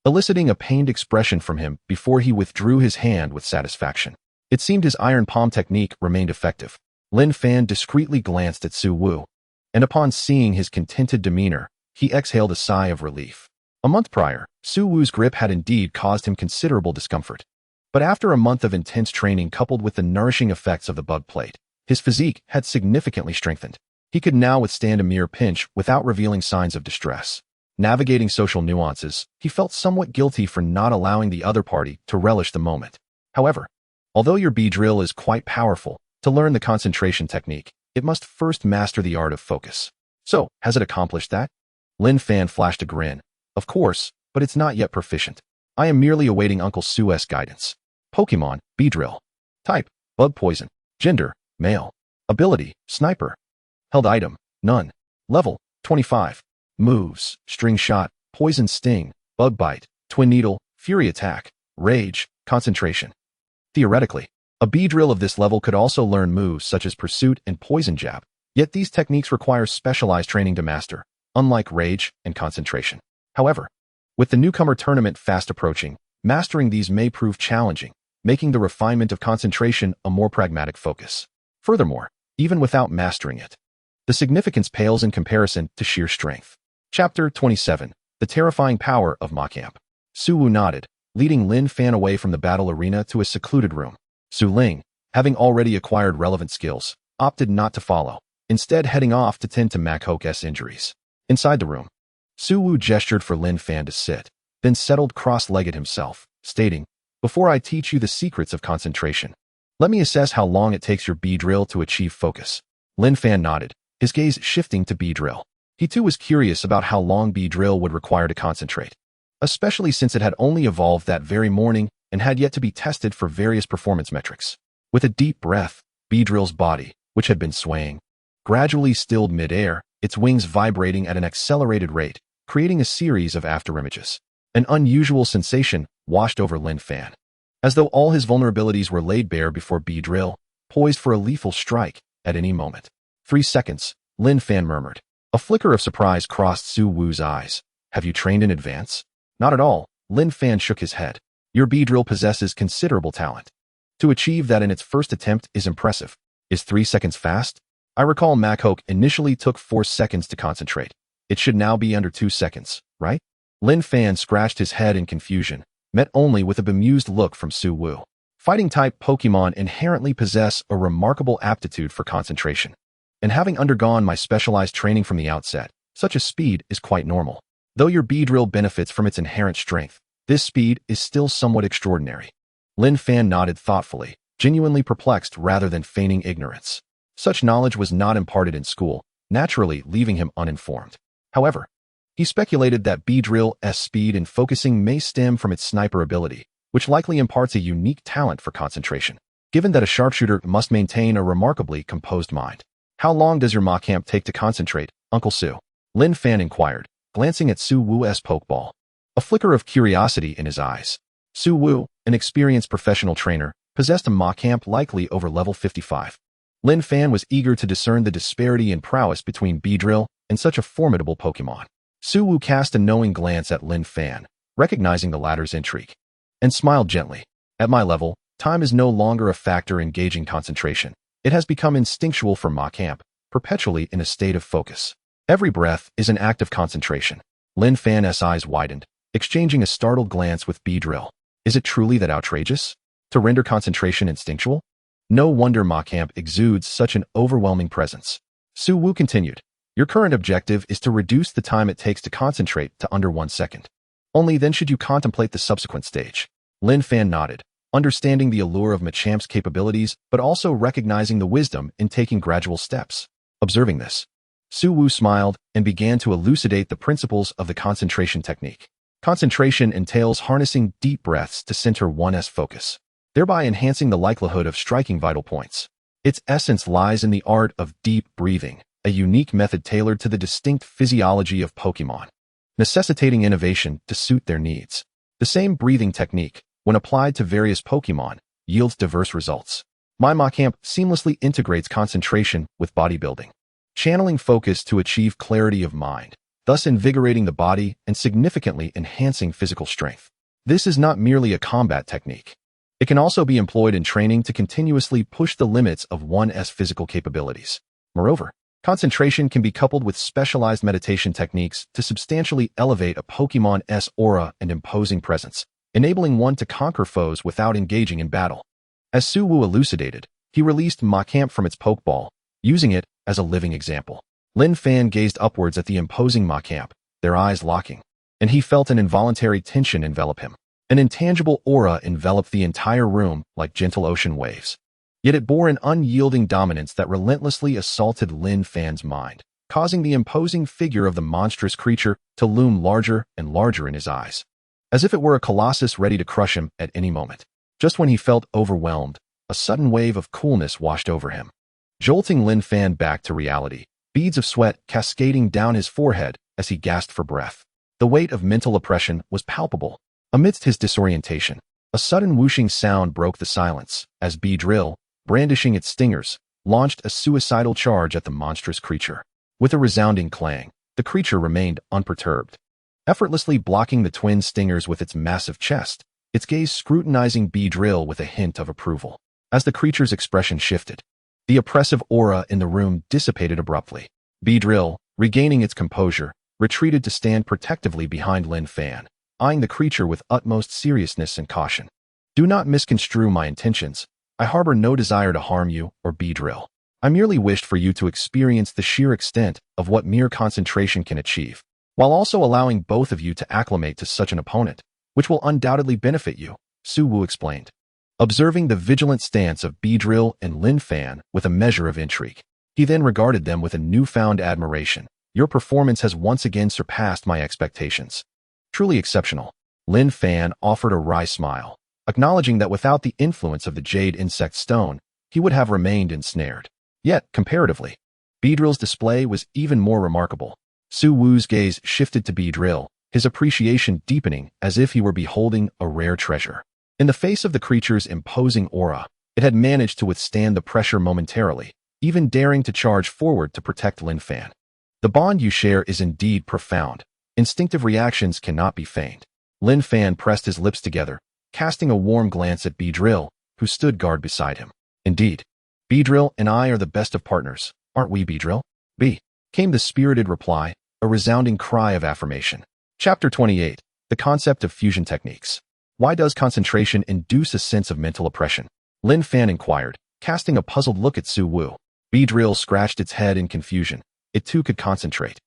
[SPEAKER 1] eliciting a pained expression from him before he withdrew his hand with satisfaction. It seemed his iron palm technique remained effective. Lin Fan discreetly glanced at Su Wu, and upon seeing his contented demeanor, he exhaled a sigh of relief. A month prior, Su Wu's grip had indeed caused him considerable discomfort. But after a month of intense training coupled with the nourishing effects of the bug plate, his physique had significantly strengthened. He could now withstand a mere pinch without revealing signs of distress. Navigating social nuances, he felt somewhat guilty for not allowing the other party to relish the moment. However, although your Beedrill is quite powerful, to learn the concentration technique, it must first master the art of focus. So, has it accomplished that? Lin Fan flashed a grin. "Of course, but it's not yet proficient. I am merely awaiting Uncle Su's guidance." Pokémon, Beedrill. Type, bug poison. Gender, male. Ability, sniper. Held item, none. Level, 25. Moves, string shot, poison sting, bug bite, twin needle, fury attack, rage, concentration. Theoretically, a Beedrill of this level could also learn moves such as pursuit and poison jab, yet these techniques require specialized training to master, unlike rage and concentration. However, with the newcomer tournament fast approaching, mastering these may prove challenging, making the refinement of concentration a more pragmatic focus. Furthermore, even without mastering it, the significance pales in comparison to sheer strength. Chapter 27. The Terrifying Power of Machamp. Su Wu nodded, leading Lin Fan away from the battle arena to a secluded room. Su Ling, having already acquired relevant skills, opted not to follow, instead heading off to tend to Machoke's injuries. Inside the room, Su Wu gestured for Lin Fan to sit, then settled cross-legged himself, stating, "Before I teach you the secrets of concentration, let me assess how long it takes your Beedrill to achieve focus." Lin Fan nodded, his gaze shifting to Beedrill. He too was curious about how long Beedrill would require to concentrate, especially since it had only evolved that very morning and had yet to be tested for various performance metrics. With a deep breath, Beedrill's body, which had been swaying, gradually stilled mid-air, its wings vibrating at an accelerated rate, creating a series of afterimages. An unusual sensation washed over Lin Fan, as though all his vulnerabilities were laid bare before Beedrill, poised for a lethal strike at any moment. 3 seconds, Lin Fan murmured. A flicker of surprise crossed Su Wu's eyes. "Have you trained in advance?" "Not at all," Lin Fan shook his head. "Your Beedrill possesses considerable talent. To achieve that in its first attempt is impressive. Is 3 seconds fast? I recall Machoke initially took 4 seconds to concentrate. It should now be under 2 seconds, right?" Lin Fan scratched his head in confusion, met only with a bemused look from Su Wu. Fighting-type Pokémon inherently possess a remarkable aptitude for concentration. And having undergone my specialized training from the outset, such a speed is quite normal. Though your Beedrill benefits from its inherent strength, this speed is still somewhat extraordinary. Lin Fan nodded thoughtfully, genuinely perplexed rather than feigning ignorance. Such knowledge was not imparted in school, naturally leaving him uninformed. However, he speculated that Beedrill's speed in focusing may stem from its sniper ability, which likely imparts a unique talent for concentration, given that a sharpshooter must maintain a remarkably composed mind. How long does your Machamp take to concentrate, Uncle Su? Lin Fan inquired, glancing at Su Wu's Pokeball. A flicker of curiosity in his eyes. Su Wu, an experienced professional trainer, possessed a Machamp likely over level 55. Lin Fan was eager to discern the disparity in prowess between Beedrill and such a formidable Pokemon. Su Wu cast a knowing glance at Lin Fan, recognizing the latter's intrigue, and smiled gently. At my level, time is no longer a factor in gauging concentration. It has become instinctual for Machamp, perpetually in a state of focus. Every breath is an act of concentration. Lin Fan's eyes widened, exchanging a startled glance with Beedrill. Is it truly that outrageous? To render concentration instinctual? No wonder Machamp exudes such an overwhelming presence. Su Wu continued. Your current objective is to reduce the time it takes to concentrate to under 1 second. Only then should you contemplate the subsequent stage. Lin Fan nodded, understanding the allure of Machamp's capabilities, but also recognizing the wisdom in taking gradual steps. Observing this, Su Wu smiled and began to elucidate the principles of the concentration technique. Concentration entails harnessing deep breaths to center one's focus, thereby enhancing the likelihood of striking vital points. Its essence lies in the art of deep breathing, a unique method tailored to the distinct physiology of Pokémon, necessitating innovation to suit their needs. The same breathing technique, when applied to various Pokémon, yields diverse results. My Machamp seamlessly integrates concentration with bodybuilding, channeling focus to achieve clarity of mind, thus invigorating the body and significantly enhancing physical strength. This is not merely a combat technique. It can also be employed in training to continuously push the limits of one's physical capabilities. Moreover, concentration can be coupled with specialized meditation techniques to substantially elevate a Pokémon's aura and imposing presence, enabling one to conquer foes without engaging in battle. As Su Wu elucidated, he released Machamp from its Pokeball, using it as a living example. Lin Fan gazed upwards at the imposing Machamp, their eyes locking, and he felt an involuntary tension envelop him. An intangible aura enveloped the entire room like gentle ocean waves. Yet it bore an unyielding dominance that relentlessly assaulted Lin Fan's mind, causing the imposing figure of the monstrous creature to loom larger and larger in his eyes, as if it were a colossus ready to crush him at any moment. Just when he felt overwhelmed, a sudden wave of coolness washed over him, jolting Lin Fan back to reality, beads of sweat cascading down his forehead as he gasped for breath. The weight of mental oppression was palpable. Amidst his disorientation, a sudden whooshing sound broke the silence as Beedrill, brandishing its stingers, launched a suicidal charge at the monstrous creature. With a resounding clang, the creature remained unperturbed, effortlessly blocking the twin stingers with its massive chest, its gaze scrutinizing Beedrill with a hint of approval. As the creature's expression shifted, the oppressive aura in the room dissipated abruptly. Beedrill, regaining its composure, retreated to stand protectively behind Lin Fan, eyeing the creature with utmost seriousness and caution. Do not misconstrue my intentions. I harbor no desire to harm you or Beedrill. I merely wished for you to experience the sheer extent of what mere concentration can achieve, while also allowing both of you to acclimate to such an opponent, which will undoubtedly benefit you, Su Wu explained, observing the vigilant stance of Beedrill and Lin Fan with a measure of intrigue. He then regarded them with a newfound admiration. Your performance has once again surpassed my expectations. Truly exceptional. Lin Fan offered a wry smile, acknowledging that without the influence of the Jade Insect Stone, he would have remained ensnared. Yet, comparatively, Beedrill's display was even more remarkable. Su Wu's gaze shifted to Beedrill, his appreciation deepening as if he were beholding a rare treasure. In the face of the creature's imposing aura, it had managed to withstand the pressure momentarily, even daring to charge forward to protect Lin Fan. The bond you share is indeed profound. Instinctive reactions cannot be feigned. Lin Fan pressed his lips together, casting a warm glance at Beedrill, who stood guard beside him. Indeed, Beedrill and I are the best of partners, aren't we, Beedrill? B. Came the spirited reply, a resounding cry of affirmation. Chapter 28. The Concept of Fusion Techniques. Why does concentration induce a sense of mental oppression? Lin Fan inquired, casting a puzzled look at Su Wu. Beedrill scratched its head in confusion. It too could concentrate,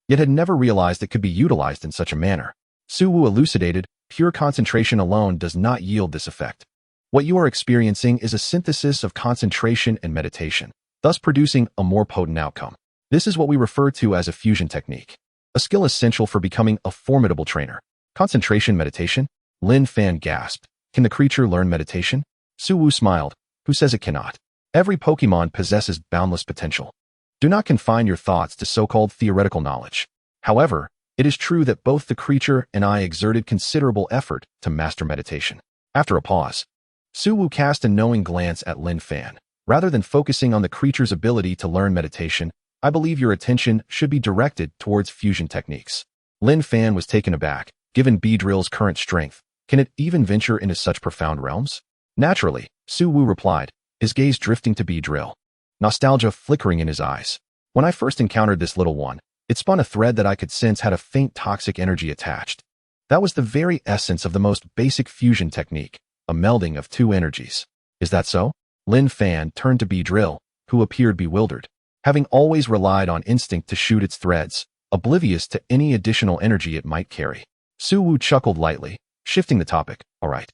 [SPEAKER 1] yet had never realized it could be utilized in such a manner. Su Wu elucidated, pure concentration alone does not yield this effect. What you are experiencing is a synthesis of concentration and meditation, thus producing a more potent outcome. This is what we refer to as a fusion technique, a skill essential for becoming a formidable trainer. Concentration meditation? Lin Fan gasped. Can the creature learn meditation? Su Wu smiled. Who says it cannot? Every Pokémon possesses boundless potential. Do not confine your thoughts to so-called theoretical knowledge. However, it is true that both the creature and I exerted considerable effort to master meditation. After a pause, Su Wu cast a knowing glance at Lin Fan. Rather than focusing on the creature's ability to learn meditation, I believe your attention should be directed towards fusion techniques. Lin Fan was taken aback. Given Beedrill's current strength, can it even venture into such profound realms? Naturally, Su Wu replied, his gaze drifting to Beedrill, nostalgia flickering in his eyes. When I first encountered this little one, it spun a thread that I could sense had a faint toxic energy attached. That was the very essence of the most basic fusion technique, a melding of two energies. Is that so? Lin Fan turned to Beedrill, who appeared bewildered. Having always relied on instinct to shoot its threads, oblivious to any additional energy it might carry. Su Wu chuckled lightly, shifting the topic. All right.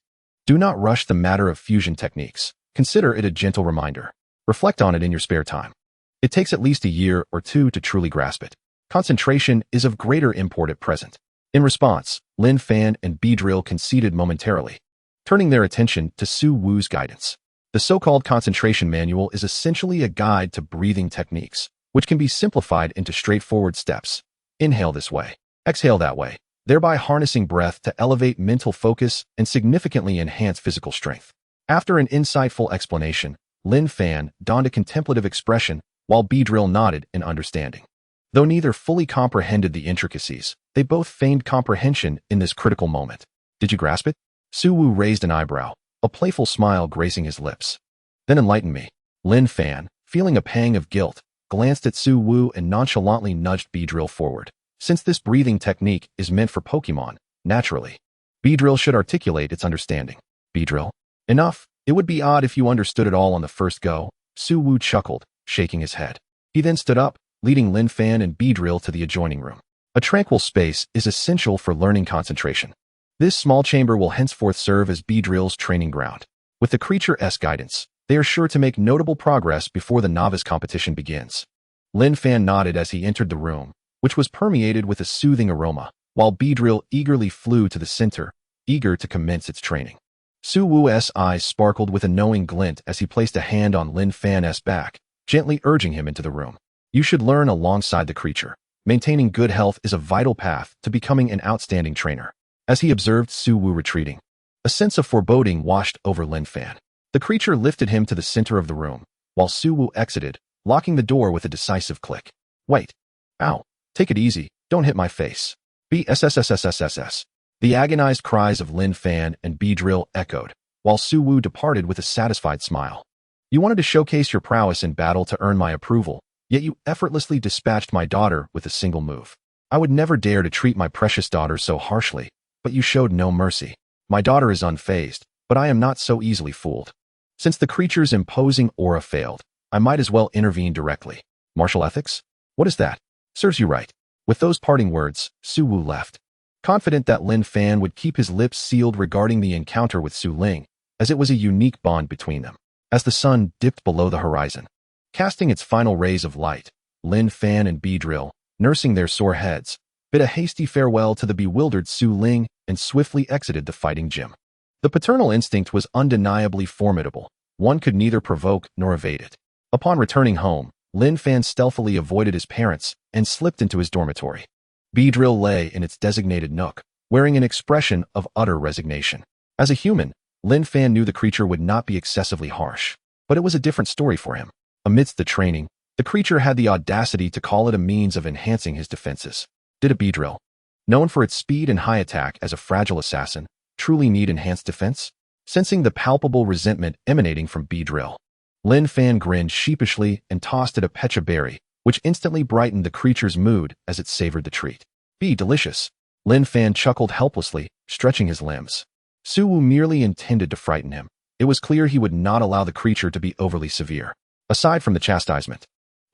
[SPEAKER 1] Do not rush the matter of fusion techniques. Consider it a gentle reminder. Reflect on it in your spare time. It takes at least a year or two to truly grasp it. Concentration is of greater import at present. In response, Lin Fan and Beedrill conceded momentarily, turning their attention to Su Wu's guidance. The so-called concentration manual is essentially a guide to breathing techniques, which can be simplified into straightforward steps. Inhale this way. Exhale that way, thereby harnessing breath to elevate mental focus and significantly enhance physical strength. After an insightful explanation, Lin Fan donned a contemplative expression while Beedrill nodded in understanding. Though neither fully comprehended the intricacies, they both feigned comprehension in this critical moment. Did you grasp it? Su Wu raised an eyebrow, a playful smile gracing his lips. Then enlighten me. Lin Fan, feeling a pang of guilt, glanced at Su Wu and nonchalantly nudged Beedrill forward. Since this breathing technique is meant for Pokémon, naturally, Beedrill should articulate its understanding. Beedrill? Enough. It would be odd if you understood it all on the first go. Su Wu chuckled, shaking his head. He then stood up, leading Lin Fan and Beedrill to the adjoining room. A tranquil space is essential for learning concentration. This small chamber will henceforth serve as Beedrill's training ground. With the creature's guidance, they are sure to make notable progress before the novice competition begins. Lin Fan nodded as he entered the room, which was permeated with a soothing aroma, while Beedrill eagerly flew to the center, eager to commence its training. Su Wu's eyes sparkled with a knowing glint as he placed a hand on Lin Fan's back, gently urging him into the room. You should learn alongside the creature. Maintaining good health is a vital path to becoming an outstanding trainer. As he observed Su Wu retreating, a sense of foreboding washed over Lin Fan. The creature lifted him to the center of the room, while Su Wu exited, locking the door with a decisive click. Wait. Ow. Take it easy. Don't hit my face. BSSSSSSS. The agonized cries of Lin Fan and Beedrill echoed, while Su Wu departed with a satisfied smile. You wanted to showcase your prowess in battle to earn my approval, yet you effortlessly dispatched my daughter with a single move. I would never dare to treat my precious daughter so harshly, but you showed no mercy. My daughter is unfazed, but I am not so easily fooled. Since the creature's imposing aura failed, I might as well intervene directly. Martial ethics? What is that? Serves you right. With those parting words, Su Wu left, confident that Lin Fan would keep his lips sealed regarding the encounter with Su Ling, as it was a unique bond between them. As the sun dipped below the horizon, casting its final rays of light, Lin Fan and Beedrill, nursing their sore heads, bid a hasty farewell to the bewildered Su Ling and swiftly exited the fighting gym. The paternal instinct was undeniably formidable. One could neither provoke nor evade it. Upon returning home, Lin Fan stealthily avoided his parents and slipped into his dormitory. Beedrill lay in its designated nook, wearing an expression of utter resignation. As a human, Lin Fan knew the creature would not be excessively harsh, but it was a different story for him. Amidst the training, the creature had the audacity to call it a means of enhancing his defenses. Did a Beedrill, known for its speed and high attack as a fragile assassin, truly need enhanced defense? Sensing the palpable resentment emanating from Beedrill, Lin Fan grinned sheepishly and tossed it a pecha berry, which instantly brightened the creature's mood as it savored the treat. Be delicious. Lin Fan chuckled helplessly, stretching his limbs. Suwu merely intended to frighten him. It was clear he would not allow the creature to be overly severe. Aside from the chastisement,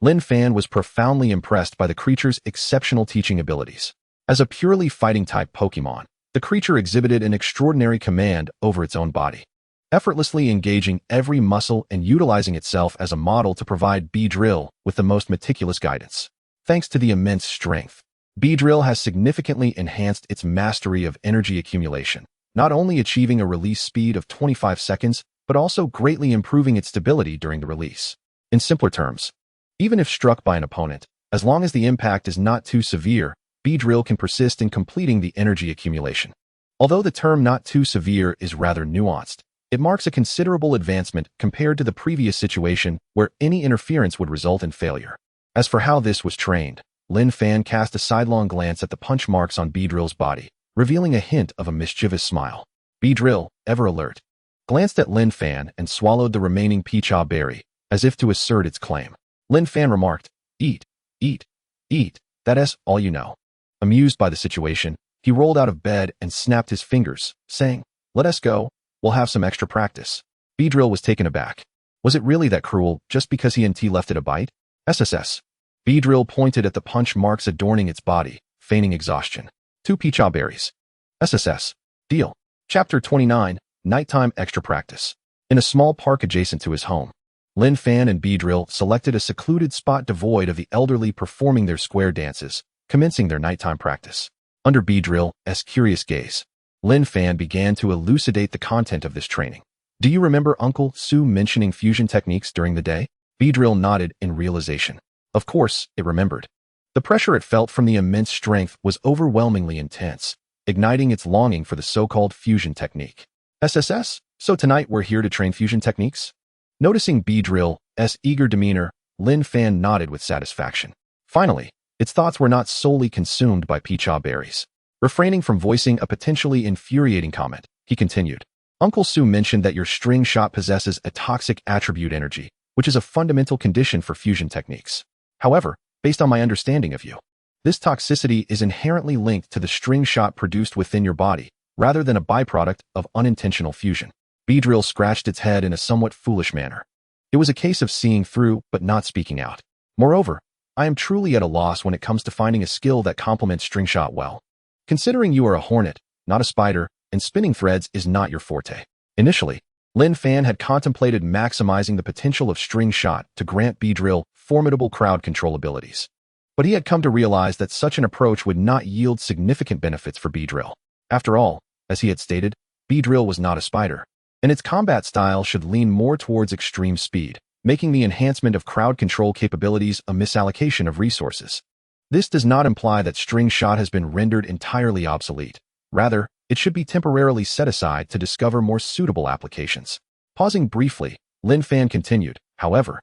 [SPEAKER 1] Lin Fan was profoundly impressed by the creature's exceptional teaching abilities. As a purely fighting-type Pokémon, the creature exhibited an extraordinary command over its own body, effortlessly engaging every muscle and utilizing itself as a model to provide Beedrill with the most meticulous guidance. Thanks to the immense strength, Beedrill has significantly enhanced its mastery of energy accumulation, not only achieving a release speed of 25 seconds, but also greatly improving its stability during the release. In simpler terms, even if struck by an opponent, as long as the impact is not too severe, Beedrill can persist in completing the energy accumulation. Although the term not too severe is rather nuanced, it marks a considerable advancement compared to the previous situation where any interference would result in failure. As for how this was trained, Lin Fan cast a sidelong glance at the punch marks on Beedrill's body, revealing a hint of a mischievous smile. Beedrill, ever alert, glanced at Lin Fan and swallowed the remaining Peachaw berry, as if to assert its claim. Lin Fan remarked, "Eat, eat, eat, that's all you know." Amused by the situation, he rolled out of bed and snapped his fingers, saying, "Let us go, we'll have some extra practice." Beedrill was taken aback. Was it really that cruel just because he and T left it a bite? SSS. Beedrill pointed at the punch marks adorning its body, feigning exhaustion. 2 Peachaw berries. SSS. Deal. Chapter 29, Nighttime Extra Practice. In a small park adjacent to his home, Lin Fan and Beedrill selected a secluded spot devoid of the elderly performing their square dances, commencing their nighttime practice. Under Beedrill's curious gaze, Lin Fan began to elucidate the content of this training. "Do you remember Uncle Sue mentioning fusion techniques during the day?" Beedrill nodded in realization. Of course, it remembered. The pressure it felt from the immense strength was overwhelmingly intense, igniting its longing for the so-called fusion technique. SSS? So tonight we're here to train fusion techniques? Noticing Beedrill's eager demeanor, Lin Fan nodded with satisfaction. Finally, its thoughts were not solely consumed by Peachaw berries. Refraining from voicing a potentially infuriating comment, he continued, "Uncle Sue mentioned that your string shot possesses a toxic attribute energy, which is a fundamental condition for fusion techniques. However, based on my understanding of you, this toxicity is inherently linked to the string shot produced within your body, rather than a byproduct of unintentional fusion." Beedrill scratched its head in a somewhat foolish manner. It was a case of seeing through but not speaking out. "Moreover, I am truly at a loss when it comes to finding a skill that complements string shot well. Considering you are a hornet, not a spider, and spinning threads is not your forte." Initially, Lin Fan had contemplated maximizing the potential of string shot to grant Beedrill formidable crowd control abilities. But he had come to realize that such an approach would not yield significant benefits for Beedrill. After all, as he had stated, Beedrill was not a spider, and its combat style should lean more towards extreme speed, making the enhancement of crowd control capabilities a misallocation of resources. This does not imply that string shot has been rendered entirely obsolete. Rather, it should be temporarily set aside to discover more suitable applications. Pausing briefly, Lin Fan continued, "However,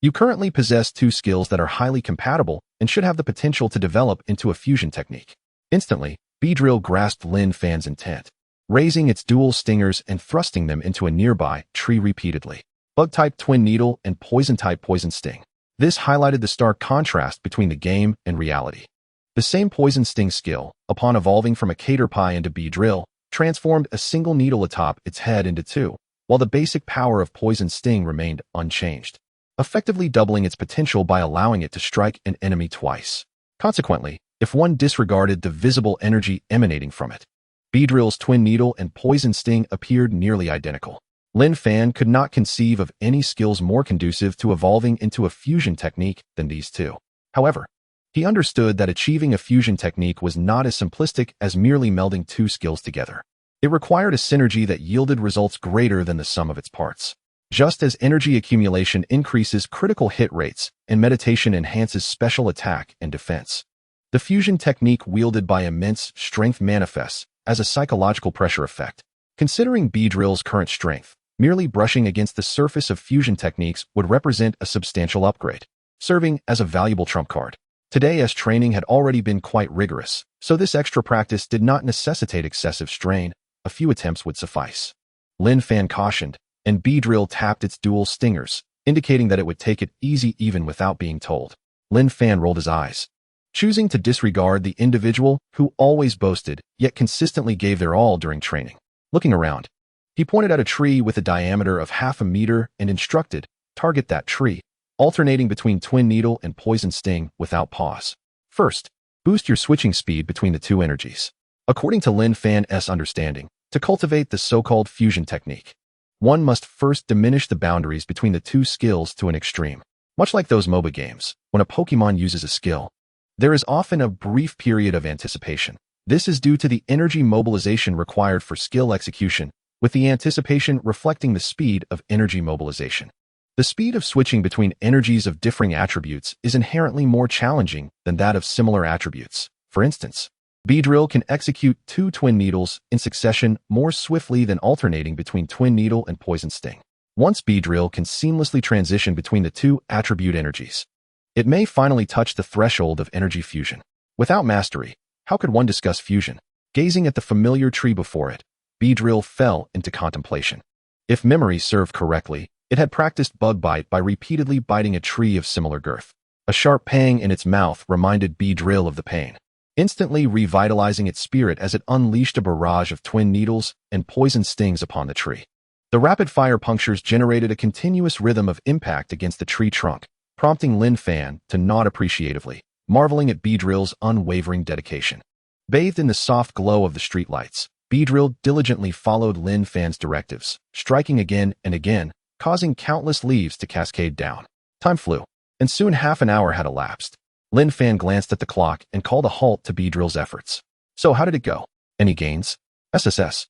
[SPEAKER 1] you currently possess 2 skills that are highly compatible and should have the potential to develop into a fusion technique." Instantly, Beedrill grasped Lin Fan's intent, raising its dual stingers and thrusting them into a nearby tree repeatedly. Bug-type Twin Needle and Poison-type Poison Sting. This highlighted the stark contrast between the game and reality. The same Poison Sting skill, upon evolving from a Caterpie into Beedrill, transformed a single needle atop its head into 2, while the basic power of Poison Sting remained unchanged, effectively doubling its potential by allowing it to strike an enemy twice. Consequently, if one disregarded the visible energy emanating from it, Beedrill's Twin Needle and Poison Sting appeared nearly identical. Lin Fan could not conceive of any skills more conducive to evolving into a fusion technique than these 2. However, he understood that achieving a fusion technique was not as simplistic as merely melding 2 skills together. It required a synergy that yielded results greater than the sum of its parts. Just as energy accumulation increases critical hit rates and meditation enhances special attack and defense, the fusion technique wielded by immense strength manifests as a psychological pressure effect. Considering Beedrill's current strength, merely brushing against the surface of fusion techniques would represent a substantial upgrade, serving as a valuable trump card. Today's training had already been quite rigorous, so this extra practice did not necessitate excessive strain. A few attempts would suffice. Lin Fan cautioned, and Beedrill tapped its dual stingers, indicating that it would take it easy even without being told. Lin Fan rolled his eyes. choosing to disregard the individual who always boasted yet consistently gave their all during training. Looking around, he pointed at a tree with a diameter of half a meter and instructed, "Target that tree," alternating between Twin Needle and Poison Sting without pause. First, boost your switching speed between the two energies. According to Lin Fan's understanding, to cultivate the so-called fusion technique, one must first diminish the boundaries between the two skills to an extreme. Much like those MOBA games, when a Pokémon uses a skill, there is often a brief period of anticipation. This is due to the energy mobilization required for skill execution, with the anticipation reflecting the speed of energy mobilization. The speed of switching between energies of differing attributes is inherently more challenging than that of similar attributes. For instance, Beedrill can execute 2 Twin Needles in succession more swiftly than alternating between Twin Needle and Poison Sting. Once Beedrill can seamlessly transition between the two attribute energies, it may finally touch the threshold of energy fusion. Without mastery, how could one discuss fusion? Gazing at the familiar tree before it, Beedrill fell into contemplation. If memory served correctly, it had practiced bug bite by repeatedly biting a tree of similar girth. A sharp pang in its mouth reminded Beedrill of the pain, instantly revitalizing its spirit as it unleashed a barrage of Twin Needles and Poison Stings upon the tree. The rapid-fire punctures generated a continuous rhythm of impact against the tree trunk, prompting Lin Fan to nod appreciatively, marveling at Beedrill's unwavering dedication. Bathed in the soft glow of the streetlights, Beedrill diligently followed Lin Fan's directives, striking again and again, causing countless leaves to cascade down. Time flew, and soon half an hour had elapsed. Lin Fan glanced at the clock and called a halt to Beedrill's efforts. "So how did it go? Any gains?" "SSS."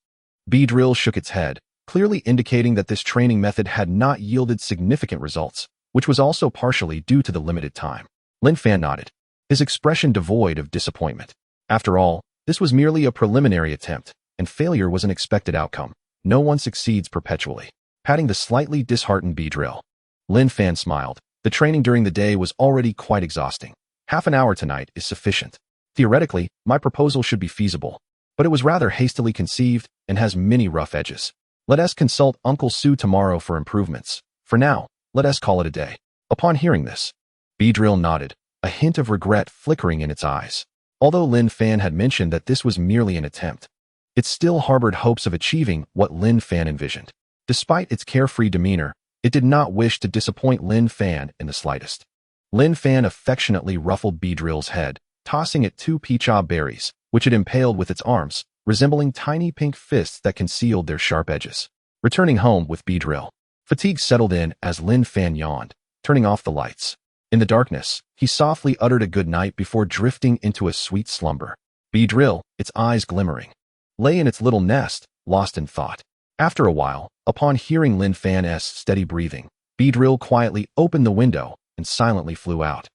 [SPEAKER 1] Beedrill shook its head, clearly indicating that this training method had not yielded significant results, which was also partially due to the limited time. Lin Fan nodded, his expression devoid of disappointment. After all, this was merely a preliminary attempt, and failure was an expected outcome. No one succeeds perpetually. Patting the slightly disheartened Beedrill, Lin Fan smiled. The training during the day was already quite exhausting. Half an hour tonight is sufficient. Theoretically, my proposal should be feasible, but it was rather hastily conceived and has many rough edges. Let us consult Uncle Sue tomorrow for improvements. For now, let us call it a day. Upon hearing this, Beedrill nodded, a hint of regret flickering in its eyes. Although Lin Fan had mentioned that this was merely an attempt, it still harbored hopes of achieving what Lin Fan envisioned. Despite its carefree demeanor, it did not wish to disappoint Lin Fan in the slightest. Lin Fan affectionately ruffled Beedrill's head, tossing it 2 peach-ob berries, which it impaled with its arms, resembling tiny pink fists that concealed their sharp edges. Returning home with Beedrill, fatigue settled in as Lin Fan yawned, turning off the lights. In the darkness, he softly uttered a good night before drifting into a sweet slumber. Beedrill, its eyes glimmering, lay in its little nest, lost in thought. After a while, upon hearing Lin Fan's steady breathing, Beedrill quietly opened the window and silently flew out,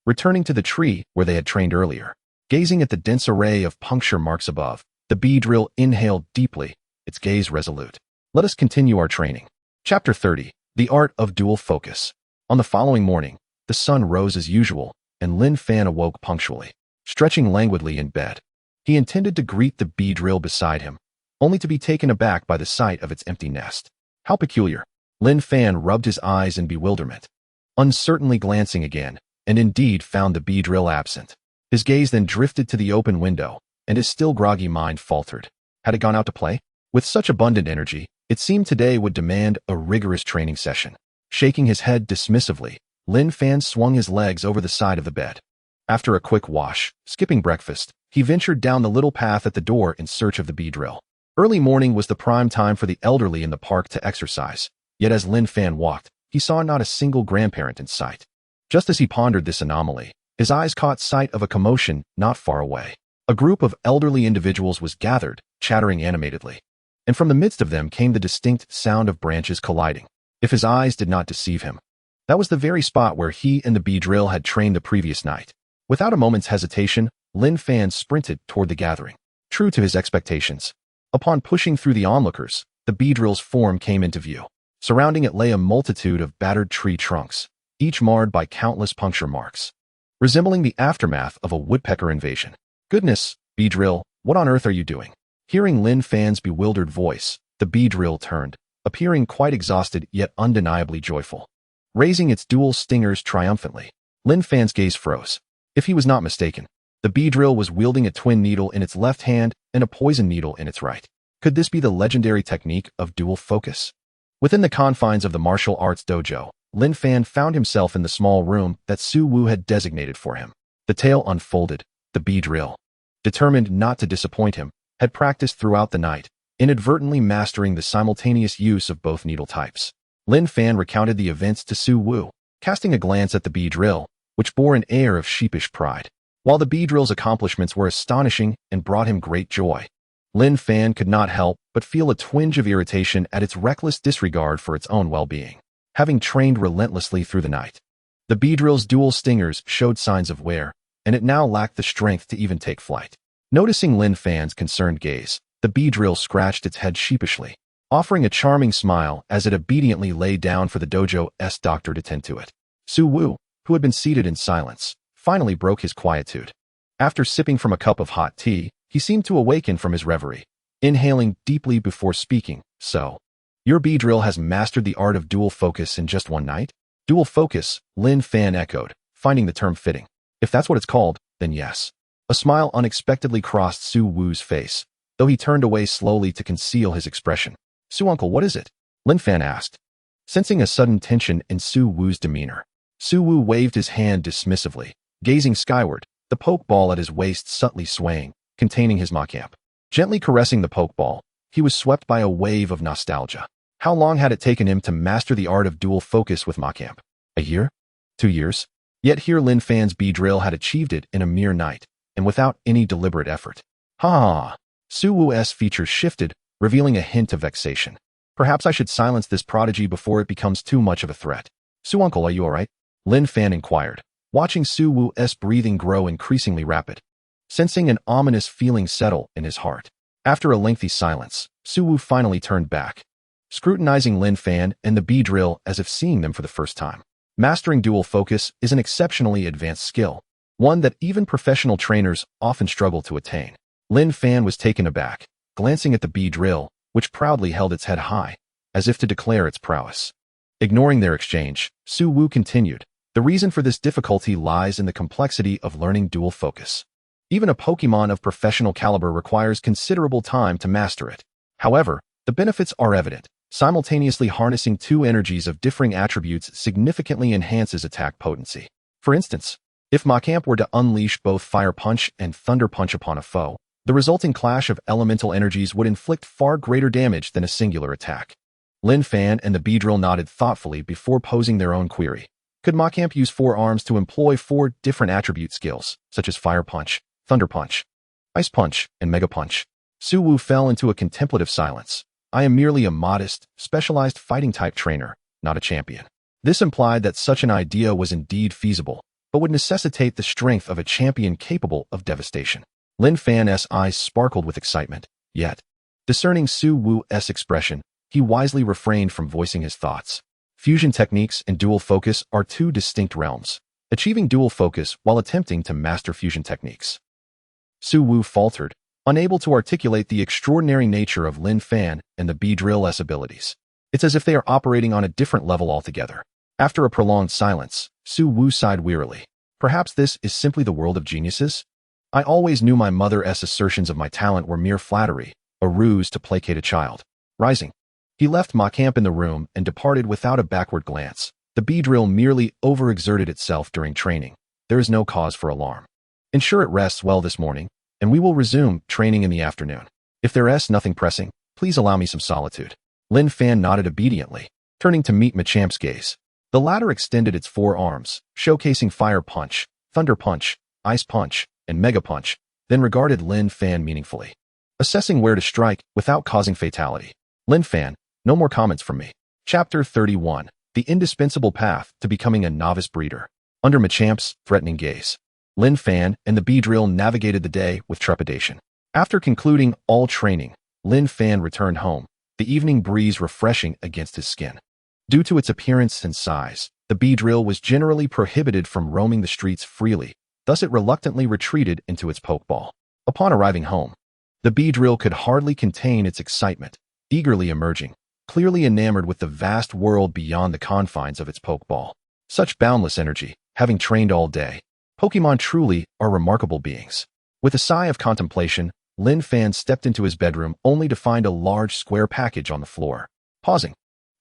[SPEAKER 1] returning to the tree where they had trained earlier. Gazing at the dense array of puncture marks above, the Beedrill inhaled deeply, its gaze resolute. Let us continue our training. Chapter 30. The Art of Dual Focus. On the following morning, the sun rose as usual, and Lin Fan awoke punctually, stretching languidly in bed. He intended to greet the Beedrill beside him, only to be taken aback by the sight of its empty nest. How peculiar. Lin Fan rubbed his eyes in bewilderment, uncertainly glancing again, and indeed found the Beedrill absent. His gaze then drifted to the open window, and his still groggy mind faltered. Had it gone out to play? With such abundant energy, it seemed today would demand a rigorous training session. Shaking his head dismissively, Lin Fan swung his legs over the side of the bed. After a quick wash, skipping breakfast, he ventured down the little path at the door in search of the Beedrill. Early morning was the prime time for the elderly in the park to exercise, yet as Lin Fan walked, he saw not a single grandparent in sight. Just as he pondered this anomaly, his eyes caught sight of a commotion not far away. A group of elderly individuals was gathered, chattering animatedly, and from the midst of them came the distinct sound of branches colliding. If his eyes did not deceive him, that was the very spot where he and the Beedrill had trained the previous night. Without a moment's hesitation, Lin Fan sprinted toward the gathering. True to his expectations, upon pushing through the onlookers, the Beedrill's form came into view. Surrounding it lay a multitude of battered tree trunks, each marred by countless puncture marks, resembling the aftermath of a woodpecker invasion. "Goodness, Beedrill, what on earth are you doing?" Hearing Lin Fan's bewildered voice, the Beedrill turned, appearing quite exhausted yet undeniably joyful. Raising its dual stingers triumphantly, Lin Fan's gaze froze. If he was not mistaken, the Beedrill was wielding a twin needle in its left hand and a poison needle in its right. Could this be the legendary technique of dual focus? Within the confines of the martial arts dojo, Lin Fan found himself in the small room that Su Wu had designated for him. The tale unfolded. The Beedrill, determined not to disappoint him, had practiced throughout the night, inadvertently mastering the simultaneous use of both needle types. Lin Fan recounted the events to Su Wu, casting a glance at the Beedrill, which bore an air of sheepish pride. While the Beedrill's accomplishments were astonishing and brought him great joy, Lin Fan could not help but feel a twinge of irritation at its reckless disregard for its own well-being. Having trained relentlessly through the night, the Beedrill's dual stingers showed signs of wear, and it now lacked the strength to even take flight. Noticing Lin Fan's concerned gaze, the Beedrill scratched its head sheepishly, offering a charming smile as it obediently lay down for the dojo's doctor to tend to it. Su Wu, who had been seated in silence, finally broke his quietude. After sipping from a cup of hot tea, he seemed to awaken from his reverie, inhaling deeply before speaking. So, your Beedrill has mastered the art of dual focus in just one night? Dual focus, Lin Fan echoed, finding the term fitting. If that's what it's called, then yes. A smile unexpectedly crossed Su Wu's face, though he turned away slowly to conceal his expression. Su uncle, what is it? Lin Fan asked. Sensing a sudden tension in Su Wu's demeanor, Su Wu waved his hand dismissively, gazing skyward, the pokeball at his waist subtly swaying, containing his Machamp. Gently caressing the pokeball, he was swept by a wave of nostalgia. How long had it taken him to master the art of dual focus with Machamp? A year? 2 years? Yet here Lin Fan's Beedrill had achieved it in a mere night, and without any deliberate effort. Ha! Su Wu's features shifted, revealing a hint of vexation. Perhaps I should silence this prodigy before it becomes too much of a threat. Su uncle, are you alright? Lin Fan inquired, watching Su Wu's breathing grow increasingly rapid, sensing an ominous feeling settle in his heart. After a lengthy silence, Su Wu finally turned back, scrutinizing Lin Fan and the Beedrill as if seeing them for the first time. Mastering dual focus is an exceptionally advanced skill, one that even professional trainers often struggle to attain. Lin Fan was taken aback, glancing at the Beedrill, which proudly held its head high, as if to declare its prowess. Ignoring their exchange, Su Wu continued, the reason for this difficulty lies in the complexity of learning dual focus. Even a Pokémon of professional caliber requires considerable time to master it. However, the benefits are evident. Simultaneously harnessing two energies of differing attributes significantly enhances attack potency. For instance, if Machamp were to unleash both Fire Punch and Thunder Punch upon a foe, the resulting clash of elemental energies would inflict far greater damage than a singular attack. Lin Fan and the Beedrill nodded thoughtfully before posing their own query. Could Machamp use 4 arms to employ 4 different attribute skills, such as Fire Punch, Thunder Punch, Ice Punch, and Mega Punch? Su Wu fell into a contemplative silence. I am merely a modest, specialized fighting-type trainer, not a champion. This implied that such an idea was indeed feasible, but would necessitate the strength of a champion capable of devastation. Lin Fan's eyes sparkled with excitement, yet, discerning Su Wu's expression, he wisely refrained from voicing his thoughts. Fusion techniques and dual focus are 2 distinct realms, achieving dual focus while attempting to master fusion techniques. Su Wu faltered, unable to articulate the extraordinary nature of Lin Fan and the Beedrill's abilities. It's as if they are operating on a different level altogether. After a prolonged silence, Su Wu sighed wearily. Perhaps this is simply the world of geniuses? I always knew my mother's assertions of my talent were mere flattery, a ruse to placate a child. Rising, he left Machamp in the room and departed without a backward glance. The Beedrill merely overexerted itself during training. There is no cause for alarm. Ensure it rests well this morning, and we will resume training in the afternoon. If there is nothing pressing, please allow me some solitude. Lin Fan nodded obediently, turning to meet Machamp's gaze. The latter extended its 4 arms, showcasing Fire Punch, Thunder Punch, Ice Punch, and Mega Punch, then regarded Lin Fan meaningfully, assessing where to strike without causing fatality. Lin Fan, no more comments from me. Chapter 31. The indispensable path to becoming a novice breeder. Under Machamp's threatening gaze, Lin Fan and the Beedrill navigated the day with trepidation. After concluding all training, Lin Fan returned home, the evening breeze refreshing against his skin. Due to its appearance and size, the Beedrill was generally prohibited from roaming the streets freely, thus it reluctantly retreated into its Pokeball. Upon arriving home, the Beedrill could hardly contain its excitement, eagerly emerging, clearly enamored with the vast world beyond the confines of its Pokeball. Such boundless energy, having trained all day, Pokémon truly are remarkable beings. With a sigh of contemplation, Lin Fan stepped into his bedroom only to find a large square package on the floor. Pausing,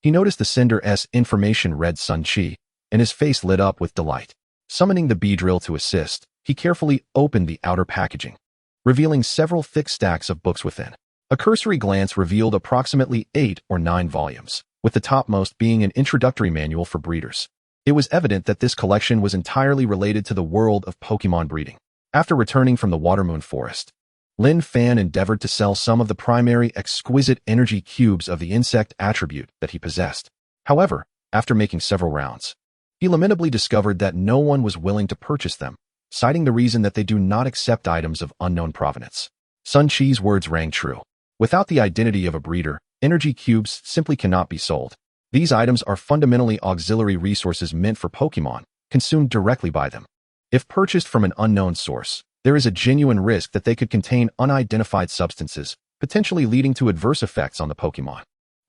[SPEAKER 1] he noticed the sender's information read Sun Chi, and his face lit up with delight. Summoning the Beedrill to assist, he carefully opened the outer packaging, revealing several thick stacks of books within. A cursory glance revealed approximately 8 or 9 volumes, with the topmost being an introductory manual for breeders. It was evident that this collection was entirely related to the world of Pokémon breeding. After returning from the Watermoon Forest, Lin Fan endeavored to sell some of the primary exquisite energy cubes of the insect attribute that he possessed. However, after making several rounds, he lamentably discovered that no one was willing to purchase them, citing the reason that they do not accept items of unknown provenance. Sun Chi's words rang true. Without the identity of a breeder, energy cubes simply cannot be sold. These items are fundamentally auxiliary resources meant for Pokémon, consumed directly by them. If purchased from an unknown source, there is a genuine risk that they could contain unidentified substances, potentially leading to adverse effects on the Pokémon.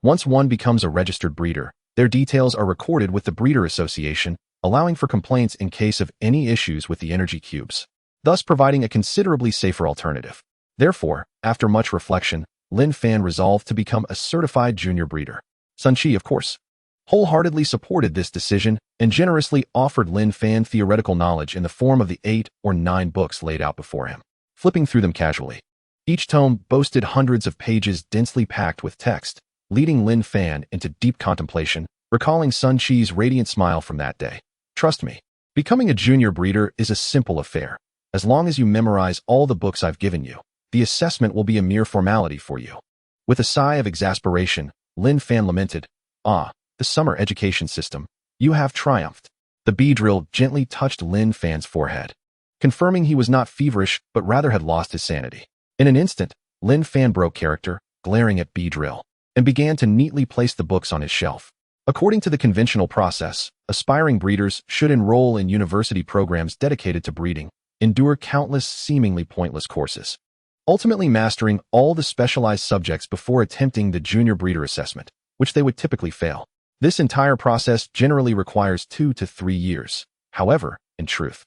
[SPEAKER 1] Once one becomes a registered breeder, their details are recorded with the Breeder Association, allowing for complaints in case of any issues with the energy cubes, thus providing a considerably safer alternative. Therefore, after much reflection, Lin Fan resolved to become a certified junior breeder. Sun Chi, of course, wholeheartedly supported this decision and generously offered Lin Fan theoretical knowledge in the form of the 8 or 9 books laid out before him. Flipping through them casually, each tome boasted hundreds of pages densely packed with text, leading Lin Fan into deep contemplation, recalling Sun Chi's radiant smile from that day. Trust me, becoming a junior breeder is a simple affair. As long as you memorize all the books I've given you, the assessment will be a mere formality for you. With a sigh of exasperation, Lin Fan lamented, "Ah, the summer education system. You have triumphed." The Beedrill gently touched Lin Fan's forehead, confirming he was not feverish but rather had lost his sanity. In an instant, Lin Fan broke character, glaring at Beedrill, and began to neatly place the books on his shelf. According to the conventional process, aspiring breeders should enroll in university programs dedicated to breeding, endure countless seemingly pointless courses, ultimately mastering all the specialized subjects before attempting the junior breeder assessment, which they would typically fail. This entire process generally requires 2 to 3 years. However, in truth,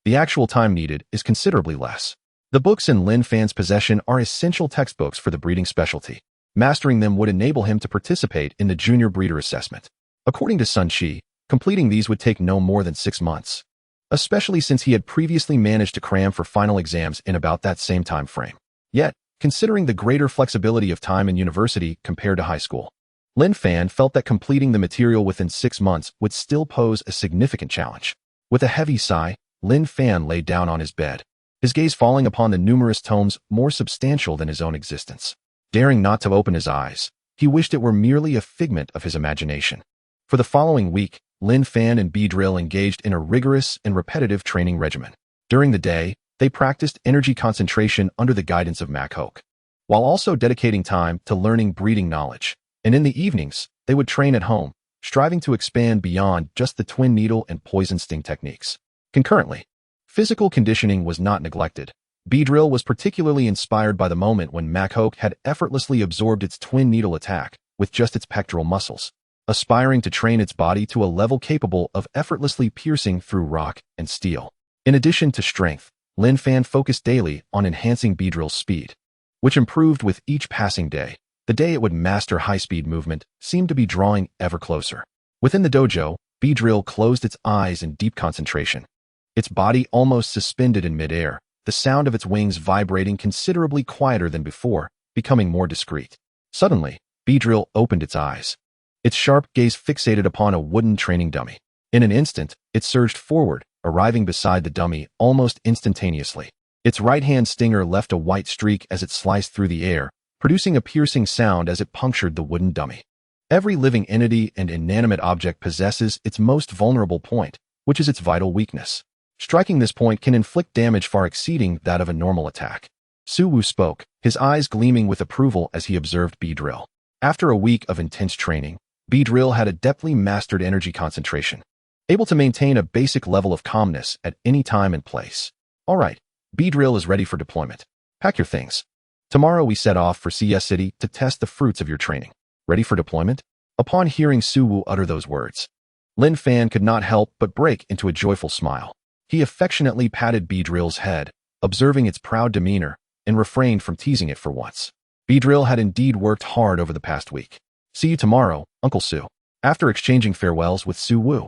[SPEAKER 1] the actual time needed is considerably less. The books in Lin Fan's possession are essential textbooks for the breeding specialty. Mastering them would enable him to participate in the junior breeder assessment. According to Sun Chi, completing these would take no more than 6 months, especially since he had previously managed to cram for final exams in about that same time frame. Yet, considering the greater flexibility of time in university compared to high school, Lin Fan felt that completing the material within 6 months would still pose a significant challenge. With a heavy sigh, Lin Fan lay down on his bed, his gaze falling upon the numerous tomes more substantial than his own existence. Daring not to open his eyes, he wished it were merely a figment of his imagination. For the following week, Lin Fan and Beedrill engaged in a rigorous and repetitive training regimen. During the day, they practiced energy concentration under the guidance of Machoke, while also dedicating time to learning breeding knowledge. And in the evenings, they would train at home, striving to expand beyond just the twin needle and poison sting techniques. Concurrently, physical conditioning was not neglected. Beedrill was particularly inspired by the moment when Machoke had effortlessly absorbed its twin needle attack with just its pectoral muscles, aspiring to train its body to a level capable of effortlessly piercing through rock and steel. In addition to strength, Lin Fan focused daily on enhancing Beedrill's speed, which improved with each passing day. The day it would master high-speed movement seemed to be drawing ever closer. Within the dojo, Beedrill closed its eyes in deep concentration, its body almost suspended in midair, the sound of its wings vibrating considerably quieter than before, becoming more discreet. Suddenly, Beedrill opened its eyes, its sharp gaze fixated upon a wooden training dummy. In an instant, it surged forward, arriving beside the dummy almost instantaneously. Its right-hand stinger left a white streak as it sliced through the air, producing a piercing sound as it punctured the wooden dummy. Every living entity and inanimate object possesses its most vulnerable point, which is its vital weakness. Striking this point can inflict damage far exceeding that of a normal attack. Suwu spoke, his eyes gleaming with approval as he observed Beedrill. After a week of intense training, Beedrill had adeptly mastered energy concentration, able to maintain a basic level of calmness at any time and place. All right, Beedrill is ready for deployment. Pack your things. Tomorrow we set off for CS City to test the fruits of your training. Ready for deployment? Upon hearing Suwu utter those words, Lin Fan could not help but break into a joyful smile. He affectionately patted Beedrill's head, observing its proud demeanor, and refrained from teasing it for once. Beedrill had indeed worked hard over the past week. See you tomorrow, Uncle Sue. After exchanging farewells with Su Wu,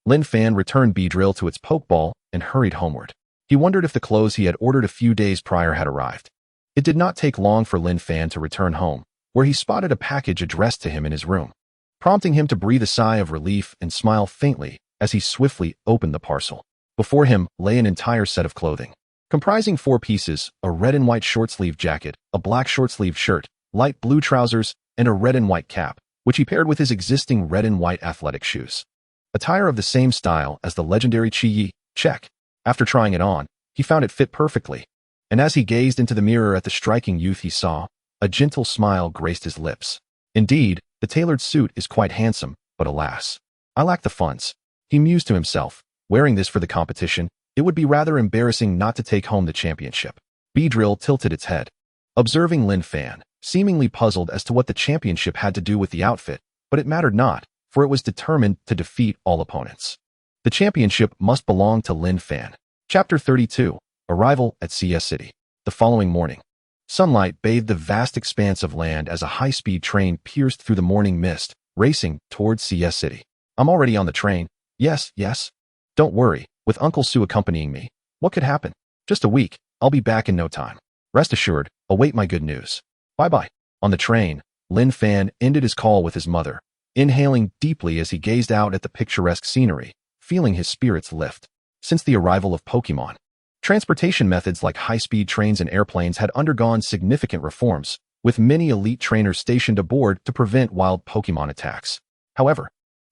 [SPEAKER 1] Lin Fan returned Beedrill to its pokeball and hurried homeward. He wondered if the clothes he had ordered a few days prior had arrived. It did not take long for Lin Fan to return home, where he spotted a package addressed to him in his room, prompting him to breathe a sigh of relief and smile faintly as he swiftly opened the parcel. Before him lay an entire set of clothing, comprising 4 pieces: a red and white short-sleeved jacket, a black short-sleeved shirt, light blue trousers, and a red and white cap, which he paired with his existing red and white athletic shoes. Attire of the same style as the legendary Chi-Yi, check. After trying it on, he found it fit perfectly, and as he gazed into the mirror at the striking youth he saw, a gentle smile graced his lips. Indeed, the tailored suit is quite handsome, but alas, I lack the funds. He mused to himself. Wearing this for the competition, it would be rather embarrassing not to take home the championship. Beedrill tilted its head, observing Lin Fan, seemingly puzzled as to what the championship had to do with the outfit, but it mattered not, for it was determined to defeat all opponents. The championship must belong to Lin Fan. Chapter 32. Arrival at CS City. The following morning, sunlight bathed the vast expanse of land as a high-speed train pierced through the morning mist, racing towards CS City. I'm already on the train. Yes. Don't worry, with Uncle Sue accompanying me. What could happen? Just a week. I'll be back in no time. Rest assured, await my good news. Bye-bye. On the train, Lin Fan ended his call with his mother, inhaling deeply as he gazed out at the picturesque scenery, feeling his spirits lift. Since the arrival of Pokémon, transportation methods like high-speed trains and airplanes had undergone significant reforms, with many elite trainers stationed aboard to prevent wild Pokémon attacks. However,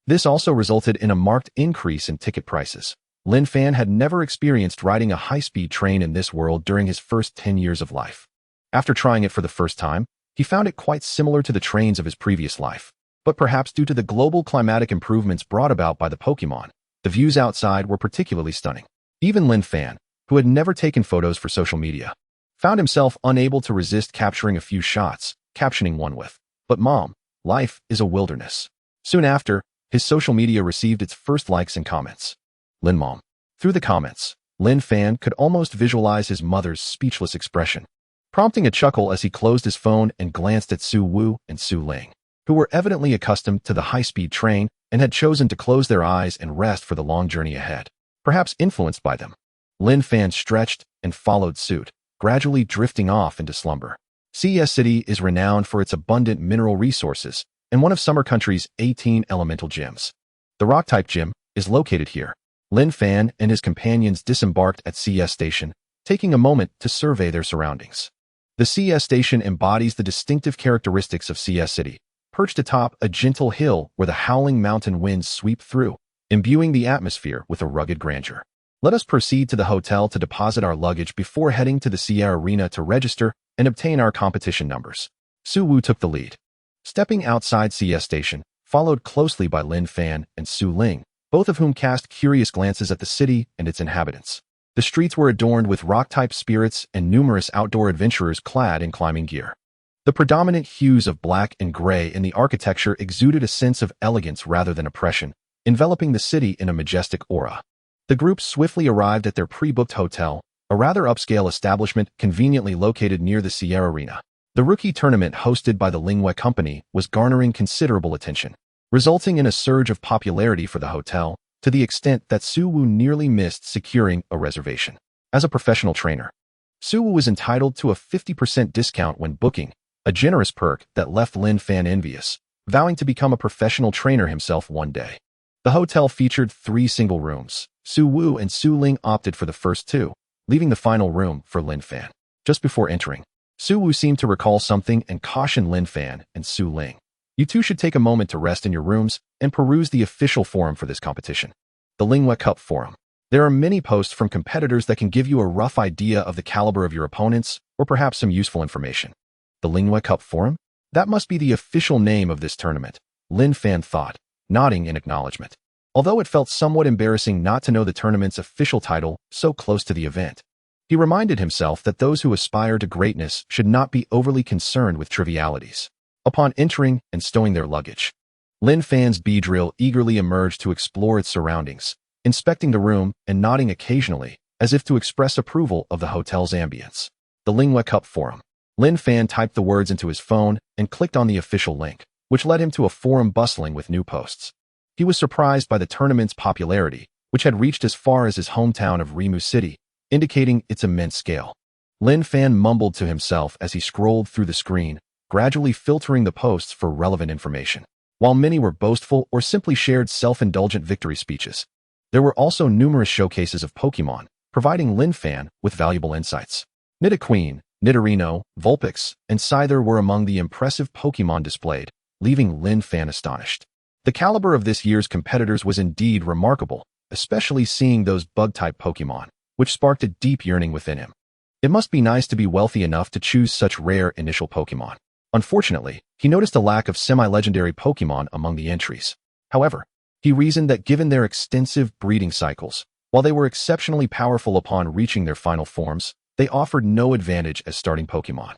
[SPEAKER 1] this also resulted in a marked increase in ticket prices. Lin Fan had never experienced riding a high-speed train in this world during his first 10 years of life. After trying it for the first time, he found it quite similar to the trains of his previous life. But perhaps due to the global climatic improvements brought about by the Pokémon, the views outside were particularly stunning. Even Lin Fan, who had never taken photos for social media, found himself unable to resist capturing a few shots, captioning one with, "But Mom, life is a wilderness." Soon after, his social media received its first likes and comments. Lin Mom. Through the comments, Lin Fan could almost visualize his mother's speechless expression, prompting a chuckle as he closed his phone and glanced at Su Wu and Su Ling, who were evidently accustomed to the high-speed train and had chosen to close their eyes and rest for the long journey ahead. Perhaps influenced by them, Lin Fan stretched and followed suit, gradually drifting off into slumber. CS City is renowned for its abundant mineral resources and one of Summer Country's 18 elemental gyms. The Rock-type gym is located here. Lin Fan and his companions disembarked at CS Station, taking a moment to survey their surroundings. The CS Station embodies the distinctive characteristics of CS City, perched atop a gentle hill where the howling mountain winds sweep through, imbuing the atmosphere with a rugged grandeur. Let us proceed to the hotel to deposit our luggage before heading to the Sierra Arena to register and obtain our competition numbers. Su Wu took the lead, stepping outside CS Station, followed closely by Lin Fan and Su Ling, both of whom cast curious glances at the city and its inhabitants. The streets were adorned with rock-type spirits and numerous outdoor adventurers clad in climbing gear. The predominant hues of black and gray in the architecture exuded a sense of elegance rather than oppression, enveloping the city in a majestic aura. The group swiftly arrived at their pre-booked hotel, a rather upscale establishment conveniently located near the Sierra Arena. The rookie tournament hosted by the Lingwei Company was garnering considerable attention, resulting in a surge of popularity for the hotel, to the extent that Su Wu nearly missed securing a reservation. As a professional trainer, Su Wu was entitled to a 50% discount when booking, a generous perk that left Lin Fan envious, vowing to become a professional trainer himself one day. The hotel featured 3 single rooms. Su Wu and Su Ling opted for the first 2, leaving the final room for Lin Fan. Just before entering, Su Wu seemed to recall something and cautioned Lin Fan and Su Ling. You two should take a moment to rest in your rooms and peruse the official forum for this competition, the Lingwei Cup Forum. There are many posts from competitors that can give you a rough idea of the caliber of your opponents, or perhaps some useful information. The Lingwei Cup Forum? That must be the official name of this tournament, Lin Fan thought, nodding in acknowledgement. Although it felt somewhat embarrassing not to know the tournament's official title so close to the event, he reminded himself that those who aspire to greatness should not be overly concerned with trivialities. Upon entering and stowing their luggage, Lin Fan's Beedrill eagerly emerged to explore its surroundings, inspecting the room and nodding occasionally, as if to express approval of the hotel's ambience. The Lingua Cup Forum. Lin Fan typed the words into his phone and clicked on the official link, which led him to a forum bustling with new posts. He was surprised by the tournament's popularity, which had reached as far as his hometown of Rimu City, indicating its immense scale. Lin Fan mumbled to himself as he scrolled through the screen, gradually filtering the posts for relevant information. While many were boastful or simply shared self-indulgent victory speeches, there were also numerous showcases of Pokémon, providing Lin Fan with valuable insights. Nidoqueen, Nidorino, Vulpix, and Scyther were among the impressive Pokémon displayed, leaving Lin Fan astonished. The caliber of this year's competitors was indeed remarkable, especially seeing those bug-type Pokémon, which sparked a deep yearning within him. It must be nice to be wealthy enough to choose such rare initial Pokémon. Unfortunately, he noticed a lack of semi-legendary Pokémon among the entries. However, he reasoned that given their extensive breeding cycles, while they were exceptionally powerful upon reaching their final forms, they offered no advantage as starting Pokémon.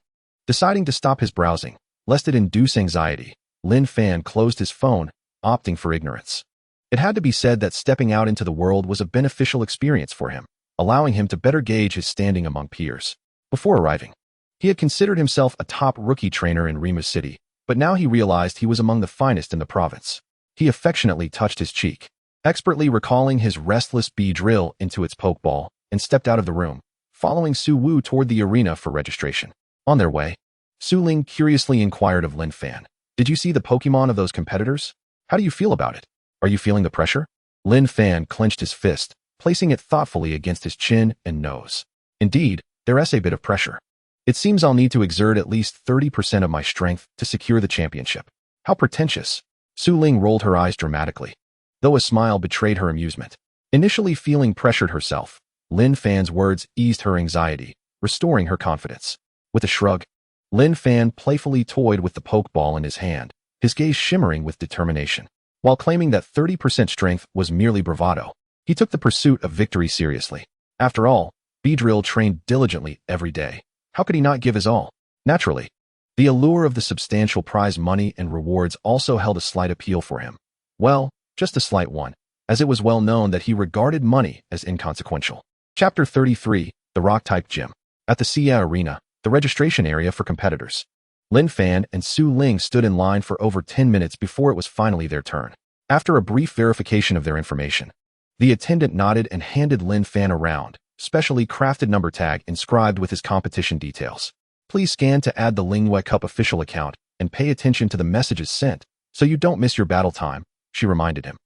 [SPEAKER 1] Deciding to stop his browsing, lest it induce anxiety, Lin Fan closed his phone, opting for ignorance. It had to be said that stepping out into the world was a beneficial experience for him, allowing him to better gauge his standing among peers. Before arriving, he had considered himself a top rookie trainer in Rimu City, but now he realized he was among the finest in the province. He affectionately touched his cheek, expertly recalling his restless bee drill into its pokeball, and stepped out of the room, following Su Wu toward the arena for registration. On their way, Su Ling curiously inquired of Lin Fan, "Did you see the Pokémon of those competitors? How do you feel about it? Are you feeling the pressure?" Lin Fan clenched his fist, placing it thoughtfully against his chin and nose. "Indeed, there is a bit of pressure. It seems I'll need to exert at least 30% of my strength to secure the championship." "How pretentious." Su Ling rolled her eyes dramatically, though a smile betrayed her amusement. Initially feeling pressured herself, Lin Fan's words eased her anxiety, restoring her confidence. With a shrug, Lin Fan playfully toyed with the pokeball in his hand, his gaze shimmering with determination. While claiming that 30% strength was merely bravado, he took the pursuit of victory seriously. After all, Beedrill trained diligently every day. How could he not give his all? Naturally, the allure of the substantial prize money and rewards also held a slight appeal for him. Well, just a slight one, as it was well known that he regarded money as inconsequential. Chapter 33, The Rock-Type Gym. At the Sia Arena, the registration area for competitors, Lin Fan and Su Ling stood in line for over 10 minutes before it was finally their turn. After a brief verification of their information, the attendant nodded and handed Lin Fan a round, specially crafted number tag inscribed with his competition details. "Please scan to add the Lingua Cup official account and pay attention to the messages sent, so you don't miss your battle time," she reminded him.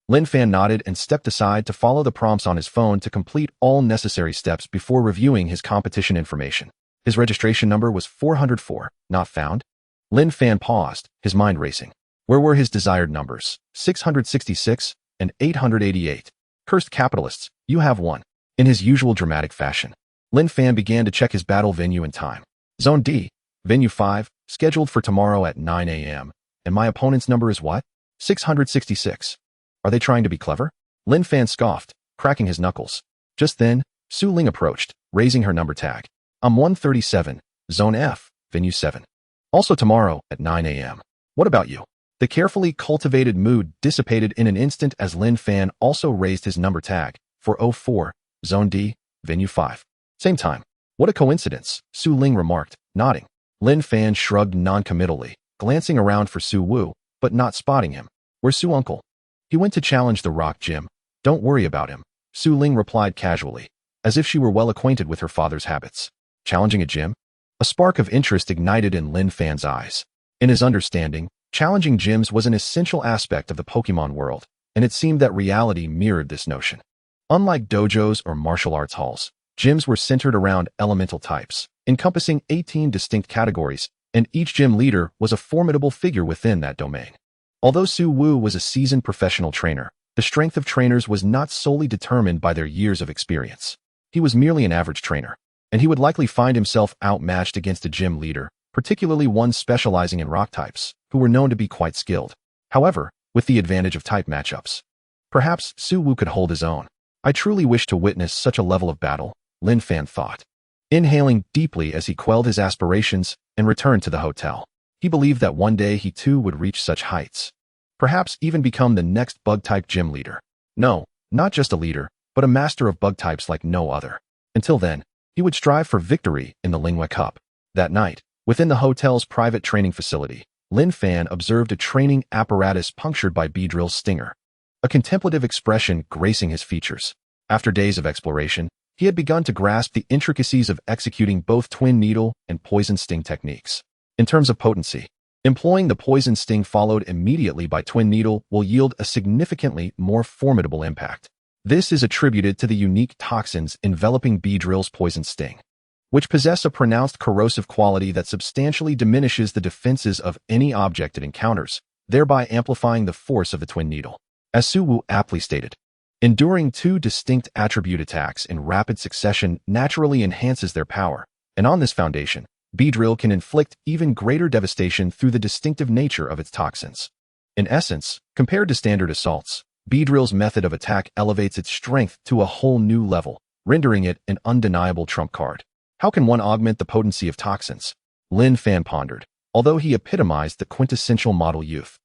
[SPEAKER 1] Lin Fan nodded and stepped aside to follow the prompts on his phone to complete all necessary steps before reviewing his competition information. His registration number was 404, not found. Lin Fan paused, his mind racing. Where were his desired numbers? 666 and 888. "Cursed capitalists, you have won." In his usual dramatic fashion, Lin Fan began to check his battle venue and time. Zone D, Venue 5, scheduled for tomorrow at 9 a.m. And my opponent's number is what? 666. Are they trying to be clever? Lin Fan scoffed, cracking his knuckles. Just then, Su Ling approached, raising her number tag. "I'm 137, Zone F, Venue 7. Also tomorrow at 9 a.m. What about you?" The carefully cultivated mood dissipated in an instant as Lin Fan also raised his number tag, 404, Zone D, Venue 5. Same time. "What a coincidence," Su Ling remarked, nodding. Lin Fan shrugged non-committally, glancing around for Su Wu, but not spotting him. "Where's Su Uncle?" "He went to challenge the Rock Gym. Don't worry about him," Su Ling replied casually, as if she were well acquainted with her father's habits. Challenging a gym? A spark of interest ignited in Lin Fan's eyes. In his understanding, challenging gyms was an essential aspect of the Pokémon world, and it seemed that reality mirrored this notion. Unlike dojos or martial arts halls, gyms were centered around elemental types, encompassing 18 distinct categories, and each gym leader was a formidable figure within that domain. Although Su Wu was a seasoned professional trainer, the strength of trainers was not solely determined by their years of experience. He was merely an average trainer, and he would likely find himself outmatched against a gym leader, particularly one specializing in rock types, who were known to be quite skilled. However, with the advantage of type matchups, perhaps Su Wu could hold his own. "I truly wish to witness such a level of battle," Lin Fan thought, inhaling deeply as he quelled his aspirations and returned to the hotel. He believed that one day he too would reach such heights, perhaps even become the next bug-type gym leader. No, not just a leader, but a master of bug types like no other. Until then, he would strive for victory in the Lingua Cup. That night, within the hotel's private training facility, Lin Fan observed a training apparatus punctured by Beedrill's stinger, a contemplative expression gracing his features. After days of exploration, he had begun to grasp the intricacies of executing both twin needle and poison sting techniques. In terms of potency, employing the poison sting followed immediately by twin needle will yield a significantly more formidable impact. This is attributed to the unique toxins enveloping Beedrill's poison sting, which possess a pronounced corrosive quality that substantially diminishes the defenses of any object it encounters, thereby amplifying the force of the twin needle. As Su Wu aptly stated, enduring two distinct attribute attacks in rapid succession naturally enhances their power, and on this foundation, Beedrill can inflict even greater devastation through the distinctive nature of its toxins. In essence, compared to standard assaults, Beedrill's method of attack elevates its strength to a whole new level, rendering it an undeniable trump card. How can one augment the potency of toxins? Lin Fan pondered, although he epitomized the quintessential model youth.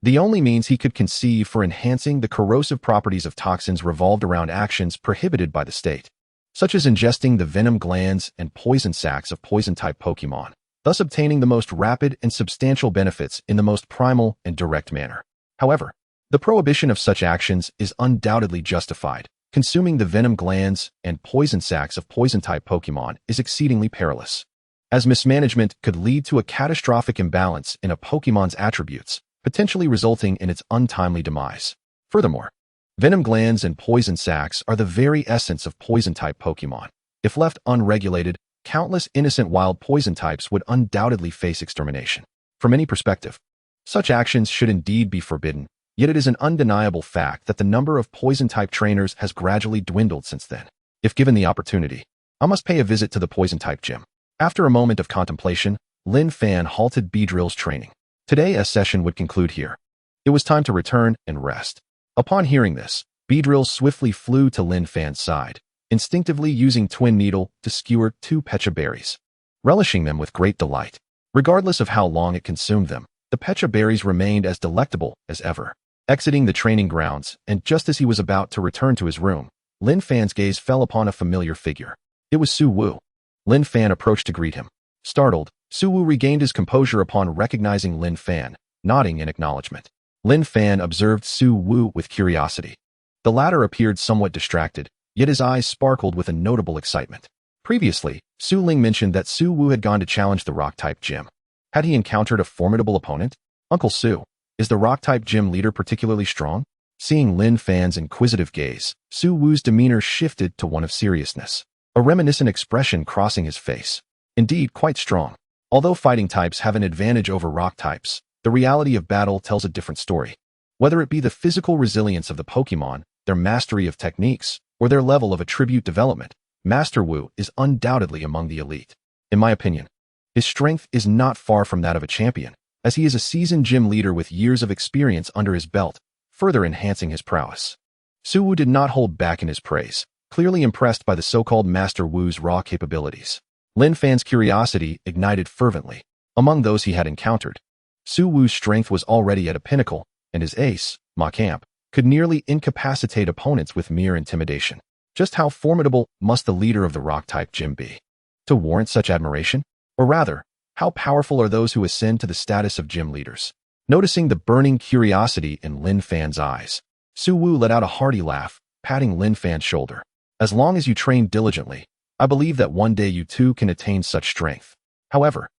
[SPEAKER 1] The only means he could conceive for enhancing the corrosive properties of toxins revolved around actions prohibited by the state, such as ingesting the venom glands and poison sacs of poison-type Pokémon, thus obtaining the most rapid and substantial benefits in the most primal and direct manner. However, the prohibition of such actions is undoubtedly justified. Consuming the venom glands and poison sacs of poison-type Pokémon is exceedingly perilous, as mismanagement could lead to a catastrophic imbalance in a Pokémon's attributes, potentially resulting in its untimely demise. Furthermore, venom glands and poison sacs are the very essence of poison-type Pokémon. If left unregulated, countless innocent wild poison types would undoubtedly face extermination. From any perspective, such actions should indeed be forbidden, yet it is an undeniable fact that the number of poison-type trainers has gradually dwindled since then. If given the opportunity, I must pay a visit to the poison-type gym. After a moment of contemplation, Lin Fan halted Beedrill's training. Today, a session would conclude here. It was time to return and rest. Upon hearing this, Beedrill swiftly flew to Lin Fan's side, instinctively using twin needle to skewer 2 pecha berries, relishing them with great delight. Regardless of how long it consumed them, the pecha berries remained as delectable as ever. Exiting the training grounds, and just as he was about to return to his room, Lin Fan's gaze fell upon a familiar figure. It was Su Wu. Lin Fan approached to greet him. Startled, Su Wu regained his composure upon recognizing Lin Fan, nodding in acknowledgement. Lin Fan observed Su Wu with curiosity. The latter appeared somewhat distracted, yet his eyes sparkled with a notable excitement. Previously, Su Ling mentioned that Su Wu had gone to challenge the rock-type gym. Had he encountered a formidable opponent? Uncle Su, is the rock-type gym leader particularly strong? Seeing Lin Fan's inquisitive gaze, Su Wu's demeanor shifted to one of seriousness, a reminiscent expression crossing his face. Indeed, quite strong. Although fighting types have an advantage over rock types, the reality of battle tells a different story. Whether it be the physical resilience of the Pokémon, their mastery of techniques, or their level of attribute development, Master Wu is undoubtedly among the elite. In my opinion, his strength is not far from that of a champion, as he is a seasoned gym leader with years of experience under his belt, further enhancing his prowess. Su Wu did not hold back in his praise, clearly impressed by the so-called Master Wu's raw capabilities. Lin Fan's curiosity ignited fervently. Among those he had encountered, Su Wu's strength was already at a pinnacle, and his ace, Macamp, could nearly incapacitate opponents with mere intimidation. Just how formidable must the leader of the rock-type gym be to warrant such admiration? Or rather, how powerful are those who ascend to the status of gym leaders? Noticing the burning curiosity in Lin Fan's eyes, Su Wu let out a hearty laugh, patting Lin Fan's shoulder. As long as you train diligently, I believe that one day you too can attain such strength. However,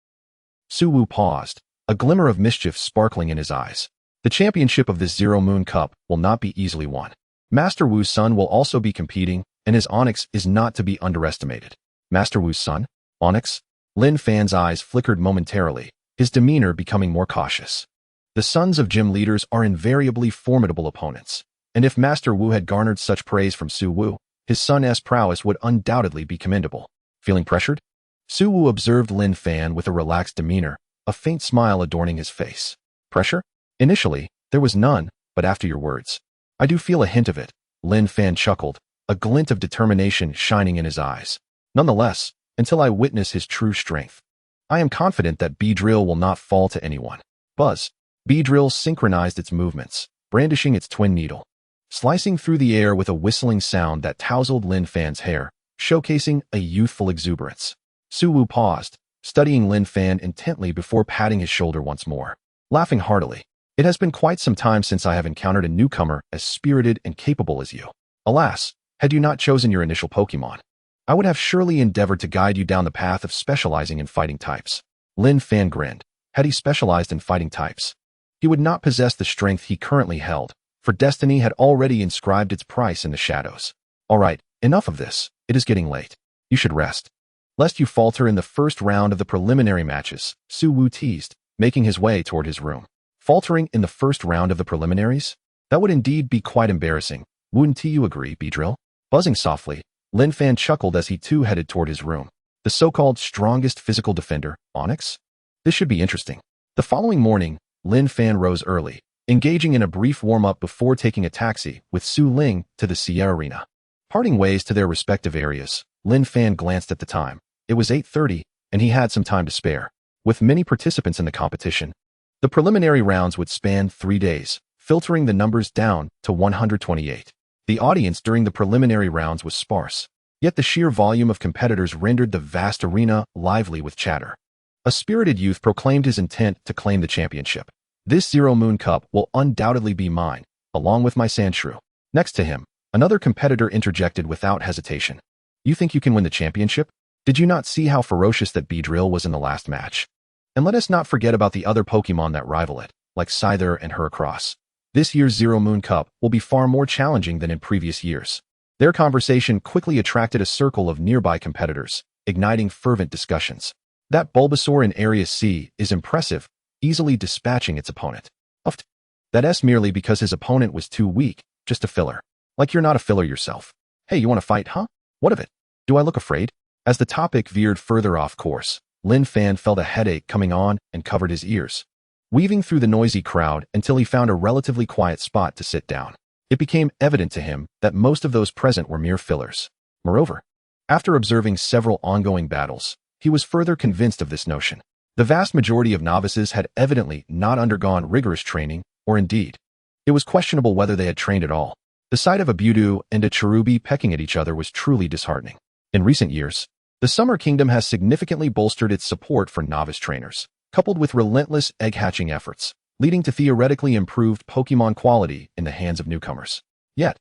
[SPEAKER 1] Su Wu paused, a glimmer of mischief sparkling in his eyes. The championship of this Zero Moon Cup will not be easily won. Master Wu's son will also be competing, and his Onyx is not to be underestimated. Master Wu's son? Onyx? Lin Fan's eyes flickered momentarily, his demeanor becoming more cautious. The sons of gym leaders are invariably formidable opponents, and if Master Wu had garnered such praise from Su Wu, his son's prowess would undoubtedly be commendable. Feeling pressured? Su Wu observed Lin Fan with a relaxed demeanor, a faint smile adorning his face. Pressure? Initially, there was none, but after your words, I do feel a hint of it. Lin Fan chuckled, a glint of determination shining in his eyes. Nonetheless, until I witness his true strength, I am confident that Beedrill will not fall to anyone. Buzz. Beedrill synchronized its movements, brandishing its twin needle. slicing through the air with a whistling sound that tousled Lin Fan's hair, showcasing a youthful exuberance. Suwu paused, studying Lin Fan intently before patting his shoulder once more, laughing heartily. It has been quite some time since I have encountered a newcomer as spirited and capable as you. Alas, had you not chosen your initial Pokémon, I would have surely endeavored to guide you down the path of specializing in fighting types. Lin Fan grinned. Had he specialized in fighting types, he would not possess the strength he currently held, for destiny had already inscribed its price in the shadows. All right, enough of this. It is getting late. You should rest. Lest you falter in the first round of the preliminary matches, Suwu teased, making his way toward his room. Faltering in the first round of the preliminaries? That would indeed be quite embarrassing. Wouldn't you agree, Beedrill? Buzzing softly, Lin Fan chuckled as he too headed toward his room. The so-called strongest physical defender, Onyx? This should be interesting. The following morning, Lin Fan rose early, engaging in a brief warm-up before taking a taxi with Su Ling to the Sierra Arena. Parting ways to their respective areas, Lin Fan glanced at the time. It was 8:30, and he had some time to spare. With many participants in the competition, the preliminary rounds would span 3 days, filtering the numbers down to 128. The audience during the preliminary rounds was sparse, yet the sheer volume of competitors rendered the vast arena lively with chatter. A spirited youth proclaimed his intent to claim the championship. This Zero Moon Cup will undoubtedly be mine, along with my Sandshrew. Next to him, another competitor interjected without hesitation. You think you can win the championship? Did you not see how ferocious that Beedrill was in the last match? And let us not forget about the other Pokemon that rival it, like Scyther and Heracross. This year's Zero Moon Cup will be far more challenging than in previous years. Their conversation quickly attracted a circle of nearby competitors, igniting fervent discussions. That Bulbasaur in Area C is impressive, easily dispatching its opponent. Uffed. That's merely because his opponent was too weak, just a filler. Like you're not a filler yourself. Hey, you want to fight, huh? What of it? Do I look afraid? As the topic veered further off course, Lin Fan felt a headache coming on and covered his ears, weaving through the noisy crowd until he found a relatively quiet spot to sit down. It became evident to him that most of those present were mere fillers. Moreover, after observing several ongoing battles, he was further convinced of this notion. The vast majority of novices had evidently not undergone rigorous training, or indeed, it was questionable whether they had trained at all. The sight of a Budew and a Cherubi pecking at each other was truly disheartening. In recent years, the Summer Kingdom has significantly bolstered its support for novice trainers, coupled with relentless egg-hatching efforts, leading to theoretically improved Pokemon quality in the hands of newcomers. Yet,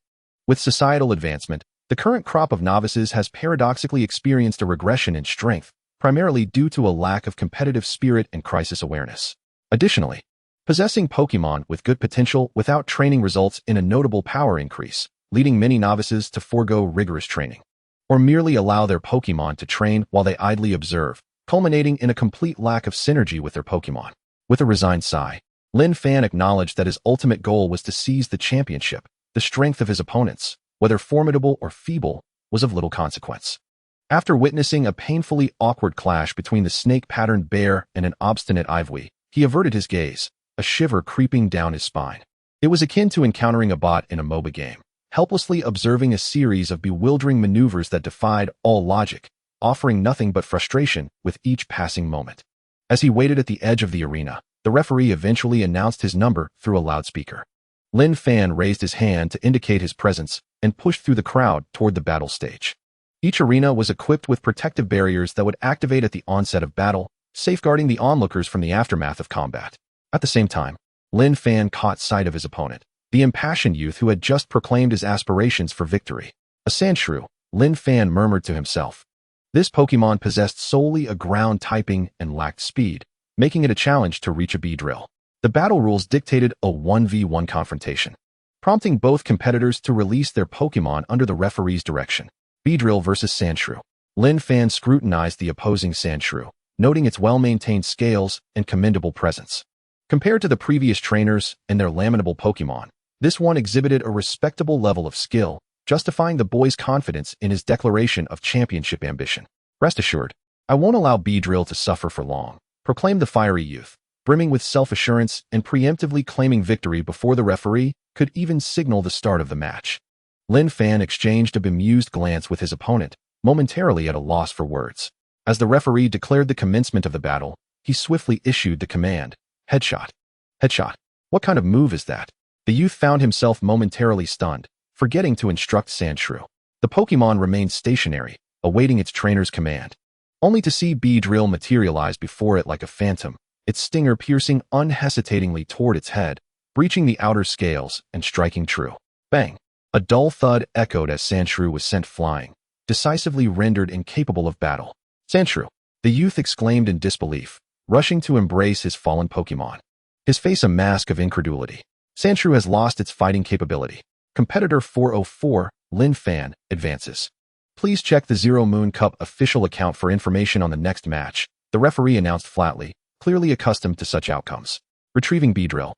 [SPEAKER 1] with societal advancement, the current crop of novices has paradoxically experienced a regression in strength, primarily due to a lack of competitive spirit and crisis awareness. Additionally, possessing Pokemon with good potential without training results in a notable power increase, leading many novices to forego rigorous training, or merely allow their Pokemon to train while they idly observe, culminating in a complete lack of synergy with their Pokemon. With a resigned sigh, Lin Fan acknowledged that his ultimate goal was to seize the championship. The strength of his opponents, whether formidable or feeble, was of little consequence. After witnessing a painfully awkward clash between the snake-patterned bear and an obstinate Ivy, he averted his gaze, a shiver creeping down his spine. It was akin to encountering a bot in a MOBA game, helplessly observing a series of bewildering maneuvers that defied all logic, offering nothing but frustration with each passing moment. As he waited at the edge of the arena, the referee eventually announced his number through a loudspeaker. Lin Fan raised his hand to indicate his presence and pushed through the crowd toward the battle stage. Each arena was equipped with protective barriers that would activate at the onset of battle, safeguarding the onlookers from the aftermath of combat. At the same time, Lin Fan caught sight of his opponent, the impassioned youth who had just proclaimed his aspirations for victory. A Sandshrew, Lin Fan murmured to himself. This Pokemon possessed solely a ground typing and lacked speed, making it a challenge to reach a Beedrill. The battle rules dictated a 1v1 confrontation, prompting both competitors to release their Pokemon under the referee's direction. Beedrill versus Sandshrew. Lin Fan scrutinized the opposing Sandshrew, noting its well-maintained scales and commendable presence. Compared to the previous trainers and their lamentable Pokemon, this one exhibited a respectable level of skill, justifying the boy's confidence in his declaration of championship ambition. Rest assured, I won't allow Beedrill to suffer for long, proclaimed the fiery youth, brimming with self-assurance and preemptively claiming victory before the referee could even signal the start of the match. Lin Fan exchanged a bemused glance with his opponent, momentarily at a loss for words. As the referee declared the commencement of the battle, he swiftly issued the command, "Headshot." Headshot. What kind of move is that? The youth found himself momentarily stunned, forgetting to instruct Sandshrew. The Pokémon remained stationary, awaiting its trainer's command, only to see Beedrill materialize before it like a phantom, its stinger piercing unhesitatingly toward its head, breaching the outer scales and striking true. Bang! A dull thud echoed as Sandshrew was sent flying, decisively rendered incapable of battle. Sandshrew! The youth exclaimed in disbelief, rushing to embrace his fallen Pokémon, his face a mask of incredulity. Sandshrew has lost its fighting capability. Competitor 404, Lin Fan, advances. Please check the Zero Moon Cup official account for information on the next match, the referee announced flatly, clearly accustomed to such outcomes. Retrieving Beedrill.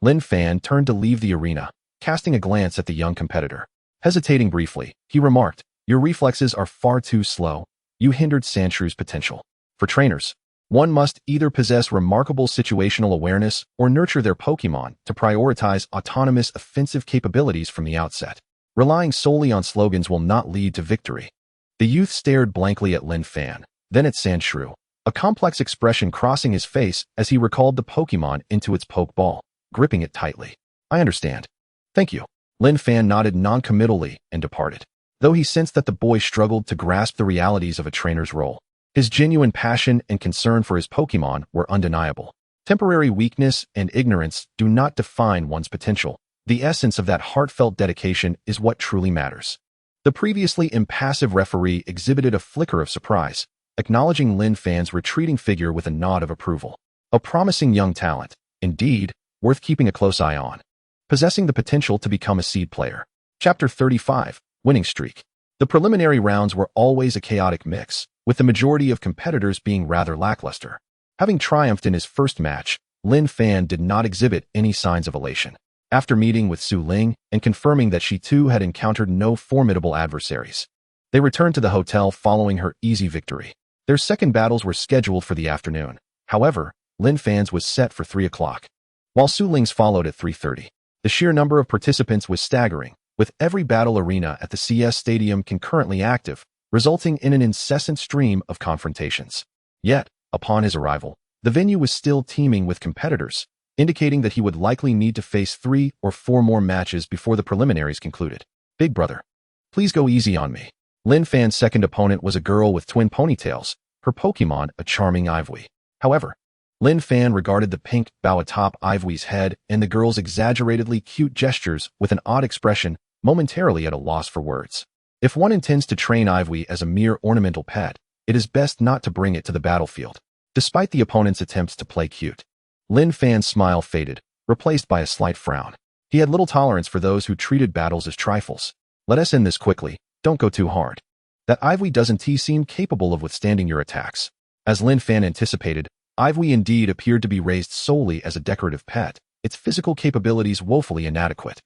[SPEAKER 1] Lin Fan turned to leave the arena, casting a glance at the young competitor. Hesitating briefly, he remarked, "Your reflexes are far too slow. You hindered Sandshrew's potential." For trainers, one must either possess remarkable situational awareness or nurture their Pokémon to prioritize autonomous offensive capabilities from the outset. Relying solely on slogans will not lead to victory. The youth stared blankly at Lin Fan, then at Sandshrew, a complex expression crossing his face as he recalled the Pokémon into its Pokeball, gripping it tightly. "I understand. Thank you." Lin Fan nodded non-committally and departed, though he sensed that the boy struggled to grasp the realities of a trainer's role. His genuine passion and concern for his Pokémon were undeniable. Temporary weakness and ignorance do not define one's potential. The essence of that heartfelt dedication is what truly matters. The previously impassive referee exhibited a flicker of surprise, acknowledging Lin Fan's retreating figure with a nod of approval. A promising young talent, indeed, worth keeping a close eye on. Possessing the potential to become a seed player. Chapter 35, Winning Streak. The preliminary rounds were always a chaotic mix, with the majority of competitors being rather lackluster. Having triumphed in his first match, Lin Fan did not exhibit any signs of elation. After meeting with Su Ling and confirming that she too had encountered no formidable adversaries, they returned to the hotel following her easy victory. Their second battles were scheduled for the afternoon. However, Lin Fan's was set for 3 o'clock, while Su Ling's followed at 3:30. The sheer number of participants was staggering, with every battle arena at the CS Stadium concurrently active, resulting in an incessant stream of confrontations. Yet, upon his arrival, the venue was still teeming with competitors, indicating that he would likely need to face 3 or 4 more matches before the preliminaries concluded. "Big brother, please go easy on me." Lin Fan's second opponent was a girl with twin ponytails, her Pokémon a charming Ivy. However, Lin Fan regarded the pink bow atop Ivy's head and the girl's exaggeratedly cute gestures with an odd expression, momentarily at a loss for words. If one intends to train Ivy as a mere ornamental pet, it is best not to bring it to the battlefield. Despite the opponent's attempts to play cute, Lin Fan's smile faded, replaced by a slight frown. He had little tolerance for those who treated battles as trifles. "Let us end this quickly, don't go too hard." That Ivy doesn't seem capable of withstanding your attacks. As Lin Fan anticipated, Ivy indeed appeared to be raised solely as a decorative pet, its physical capabilities woefully inadequate.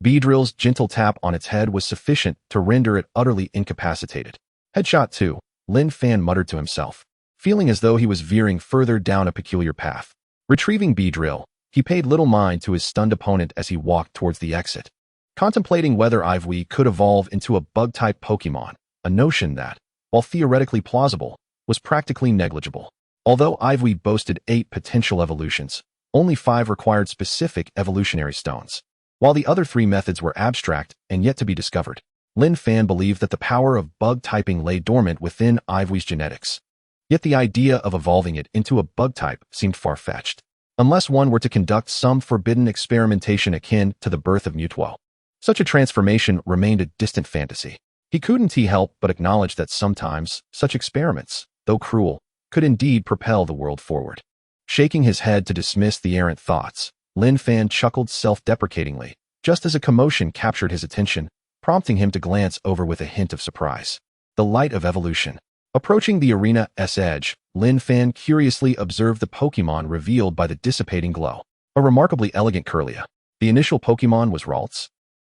[SPEAKER 1] Beedrill's gentle tap on its head was sufficient to render it utterly incapacitated. "Headshot 2, Lin Fan muttered to himself, feeling as though he was veering further down a peculiar path. Retrieving Beedrill, he paid little mind to his stunned opponent as he walked towards the exit, contemplating whether Ivy could evolve into a bug-type Pokémon, a notion that, while theoretically plausible, was practically negligible. Although Ivy boasted 8 potential evolutions, only 5 required specific evolutionary stones. While the other 3 methods were abstract and yet to be discovered, Lin Fan believed that the power of bug typing lay dormant within Ivy's genetics. Yet the idea of evolving it into a bug type seemed far-fetched, unless one were to conduct some forbidden experimentation akin to the birth of Mutuo. Such a transformation remained a distant fantasy. He couldn't help but acknowledge that sometimes such experiments, though cruel, could indeed propel the world forward. Shaking his head to dismiss the errant thoughts, Lin Fan chuckled self-deprecatingly, just as a commotion captured his attention, prompting him to glance over with a hint of surprise. The light of evolution. Approaching the arena's edge, Lin Fan curiously observed the Pokémon revealed by the dissipating glow. A remarkably elegant Curlia. The initial Pokémon was Ralts.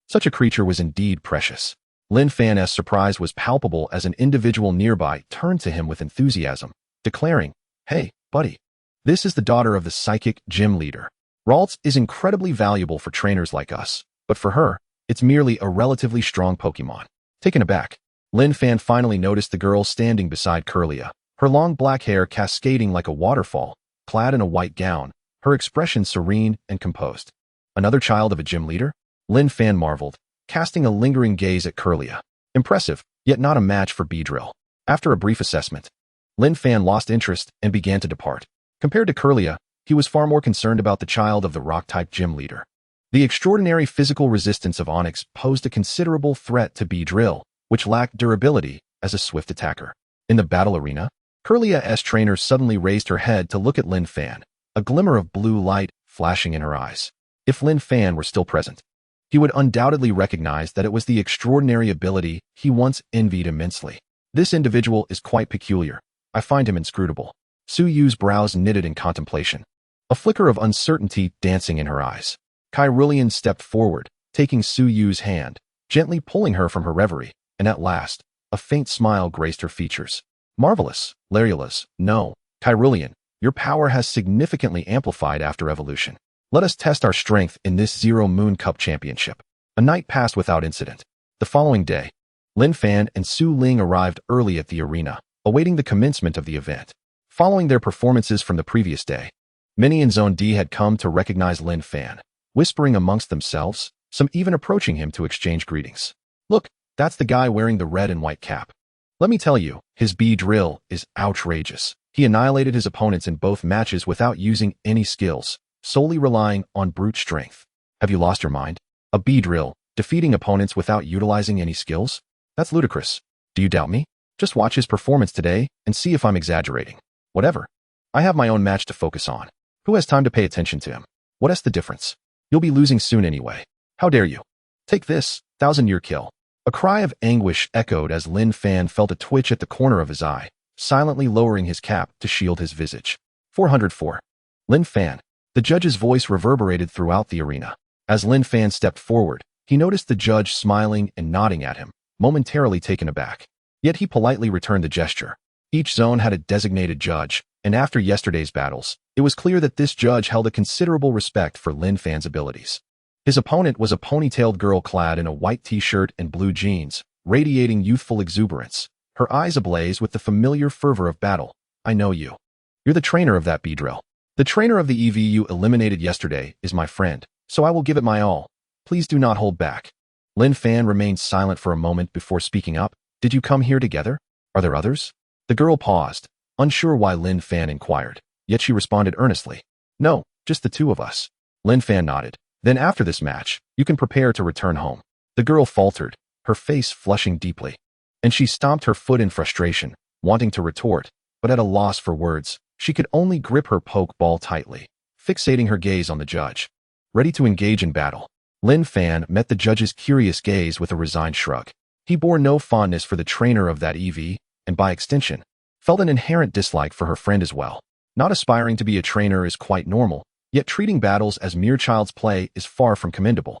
[SPEAKER 1] Such a creature was indeed precious. Lin Fan's surprise was palpable as an individual nearby turned to him with enthusiasm, declaring, "Hey, buddy, this is the daughter of the psychic gym leader. Ralts is incredibly valuable for trainers like us, but for her, it's merely a relatively strong Pokémon." Taken aback, Lin Fan finally noticed the girl standing beside Curlia, her long black hair cascading like a waterfall, clad in a white gown, her expression serene and composed. Another child of a gym leader? Lin Fan marveled, casting a lingering gaze at Curlia. Impressive, yet not a match for Beedrill. After a brief assessment, Lin Fan lost interest and began to depart. Compared to Curlia, he was far more concerned about the child of the rock-type gym leader. The extraordinary physical resistance of Onyx posed a considerable threat to Beedrill, which lacked durability as a swift attacker. In the battle arena, Curlia's trainer suddenly raised her head to look at Lin Fan, a glimmer of blue light flashing in her eyes. If Lin Fan were still present, he would undoubtedly recognize that it was the extraordinary ability he once envied immensely. This individual is quite peculiar. I find him inscrutable. Su Yu's brows knitted in contemplation, a flicker of uncertainty dancing in her eyes. Kyrillian stepped forward, taking Su Yu's hand, gently pulling her from her reverie, and at last, a faint smile graced her features. Marvelous, Larialas. No, Kyrillian, your power has significantly amplified after evolution. Let us test our strength in this Zero Moon Cup Championship. A night passed without incident. The following day, Lin Fan and Su Ling arrived early at the arena, awaiting the commencement of the event. Following their performances from the previous day, many in Zone D had come to recognize Lin Fan, whispering amongst themselves, some even approaching him to exchange greetings. Look, that's the guy wearing the red and white cap. Let me tell you, his Beedrill is outrageous. He annihilated his opponents in both matches without using any skills, solely relying on brute strength. Have you lost your mind? A Beedrill, defeating opponents without utilizing any skills? That's ludicrous. Do you doubt me? Just watch his performance today and see if I'm exaggerating. Whatever. I have my own match to focus on. Who has time to pay attention to him? What's the difference? You'll be losing soon anyway. How dare you? Take this, 1,000-year kill. A cry of anguish echoed as Lin Fan felt a twitch at the corner of his eye, silently lowering his cap to shield his visage. 404. Lin Fan. The judge's voice reverberated throughout the arena. As Lin Fan stepped forward, he noticed the judge smiling and nodding at him, momentarily taken aback. Yet he politely returned the gesture. Each zone had a designated judge, and after yesterday's battles, it was clear that this judge held a considerable respect for Lin Fan's abilities. His opponent was a ponytailed girl clad in a white t-shirt and blue jeans, radiating youthful exuberance, her eyes ablaze with the familiar fervor of battle. I know you. You're the trainer of that Beedrill. The trainer of the EV you eliminated yesterday is my friend, so I will give it my all. Please do not hold back. Lin Fan remained silent for a moment before speaking up. Did you come here together? Are there others? The girl paused, unsure why Lin Fan inquired, yet she responded earnestly. No, just the two of us. Lin Fan nodded. Then after this match, you can prepare to return home. The girl faltered, her face flushing deeply, and she stomped her foot in frustration, wanting to retort, but at a loss for words. She could only grip her poke ball tightly, fixating her gaze on the judge. Ready to engage in battle, Lin Fan met the judge's curious gaze with a resigned shrug. He bore no fondness for the trainer of that EV, and by extension, felt an inherent dislike for her friend as well. Not aspiring to be a trainer is quite normal, yet treating battles as mere child's play is far from commendable.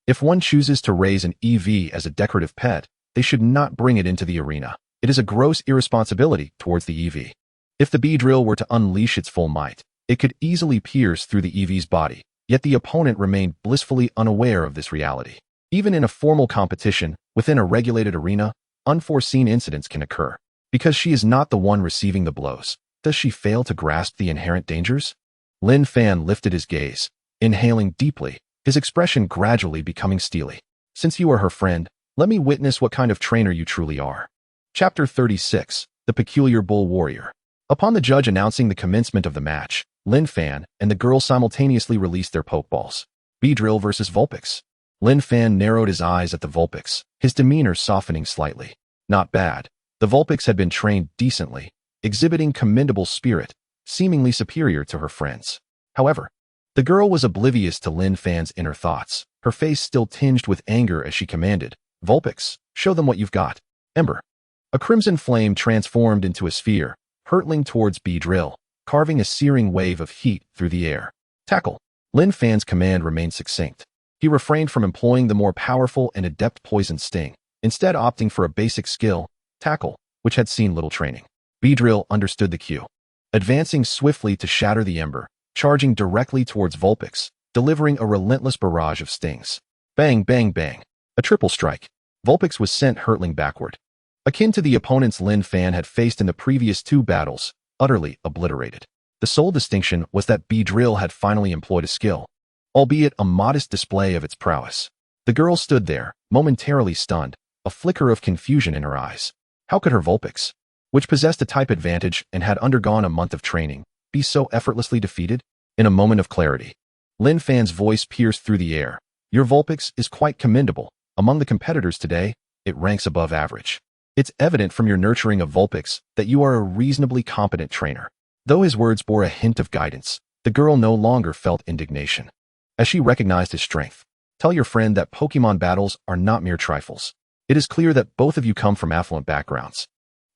[SPEAKER 1] If one chooses to raise an EV as a decorative pet, they should not bring it into the arena. It is a gross irresponsibility towards the EV. If the Beedrill were to unleash its full might, it could easily pierce through the EV's body, yet the opponent remained blissfully unaware of this reality. Even in a formal competition, within a regulated arena, unforeseen incidents can occur. Because she is not the one receiving the blows, does she fail to grasp the inherent dangers? Lin Fan lifted his gaze, inhaling deeply, his expression gradually becoming steely. Since you are her friend, let me witness what kind of trainer you truly are. Chapter 36. The Peculiar Bull Warrior. Upon the judge announcing the commencement of the match, Lin Fan and the girl simultaneously released their pokeballs. Beedrill versus Vulpix. Lin Fan narrowed his eyes at the Vulpix, his demeanor softening slightly. Not bad. The Vulpix had been trained decently, exhibiting commendable spirit, seemingly superior to her friends. However, the girl was oblivious to Lin Fan's inner thoughts, her face still tinged with anger as she commanded, Vulpix, show them what you've got. Ember. A crimson flame transformed into a sphere, hurtling towards Beedrill, carving a searing wave of heat through the air. Tackle. Lin Fan's command remained succinct. He refrained from employing the more powerful and adept poison sting, instead opting for a basic skill, tackle, which had seen little training. Beedrill understood the cue, advancing swiftly to shatter the ember, charging directly towards Vulpix, delivering a relentless barrage of stings. Bang, bang, bang. A triple strike. Vulpix was sent hurtling backward. Akin to the opponents Lin Fan had faced in the previous two battles, utterly obliterated. The sole distinction was that Beedrill had finally employed a skill. albeit a modest display of its prowess. The girl stood there, momentarily stunned, a flicker of confusion in her eyes. How could her Vulpix, which possessed a type advantage and had undergone a month of training, be so effortlessly defeated? In a moment of clarity, Lin Fan's voice pierced through the air. Your Vulpix is quite commendable. Among the competitors today, it ranks above average. It's evident from your nurturing of Vulpix that you are a reasonably competent trainer. Though his words bore a hint of guidance, the girl no longer felt indignation. As she recognized his strength, tell your friend that Pokémon battles are not mere trifles. It is clear that both of you come from affluent backgrounds.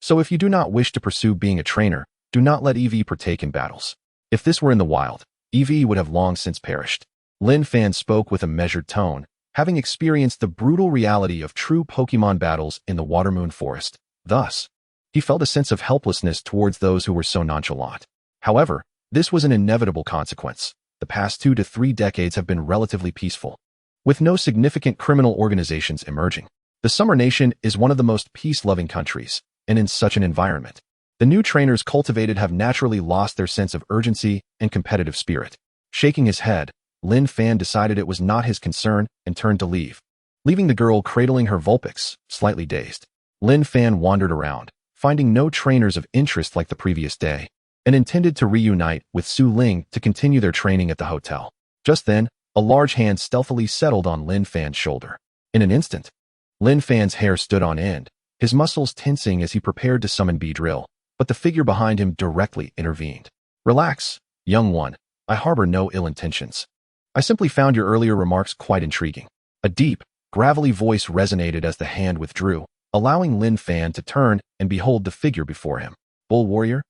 [SPEAKER 1] So if you do not wish to pursue being a trainer, do not let EV partake in battles. If this were in the wild, EV would have long since perished. Lin Fan spoke with a measured tone, having experienced the brutal reality of true Pokémon battles in the Watermoon Forest. Thus, he felt a sense of helplessness towards those who were so nonchalant. However, this was an inevitable consequence. The past 2 to 3 decades have been relatively peaceful, with no significant criminal organizations emerging. The Summer Nation is one of the most peace-loving countries, and in such an environment, the new trainers cultivated have naturally lost their sense of urgency and competitive spirit. Shaking his head, Lin Fan decided it was not his concern and turned to leave, leaving the girl cradling her Vulpix, slightly dazed. Lin Fan wandered around, finding no trainers of interest like the previous day, and intended to reunite with Su Ling to continue their training at the hotel. Just then, a large hand stealthily settled on Lin Fan's shoulder. In an instant, Lin Fan's hair stood on end, his muscles tensing as he prepared to summon Beedrill, but the figure behind him directly intervened. Relax, young one. I harbor no ill intentions. I simply found your earlier remarks quite intriguing. A deep, gravelly voice resonated as the hand withdrew, allowing Lin Fan to turn and behold the figure before him. Bull Warrior?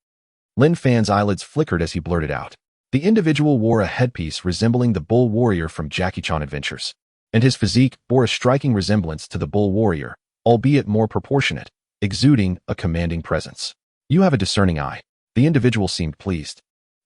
[SPEAKER 1] Lin Fan's eyelids flickered as he blurted out. The individual wore a headpiece resembling the Bull Warrior from Jackie Chan Adventures, and his physique bore a striking resemblance to the Bull Warrior, albeit more proportionate, exuding a commanding presence. You have a discerning eye. The individual seemed pleased,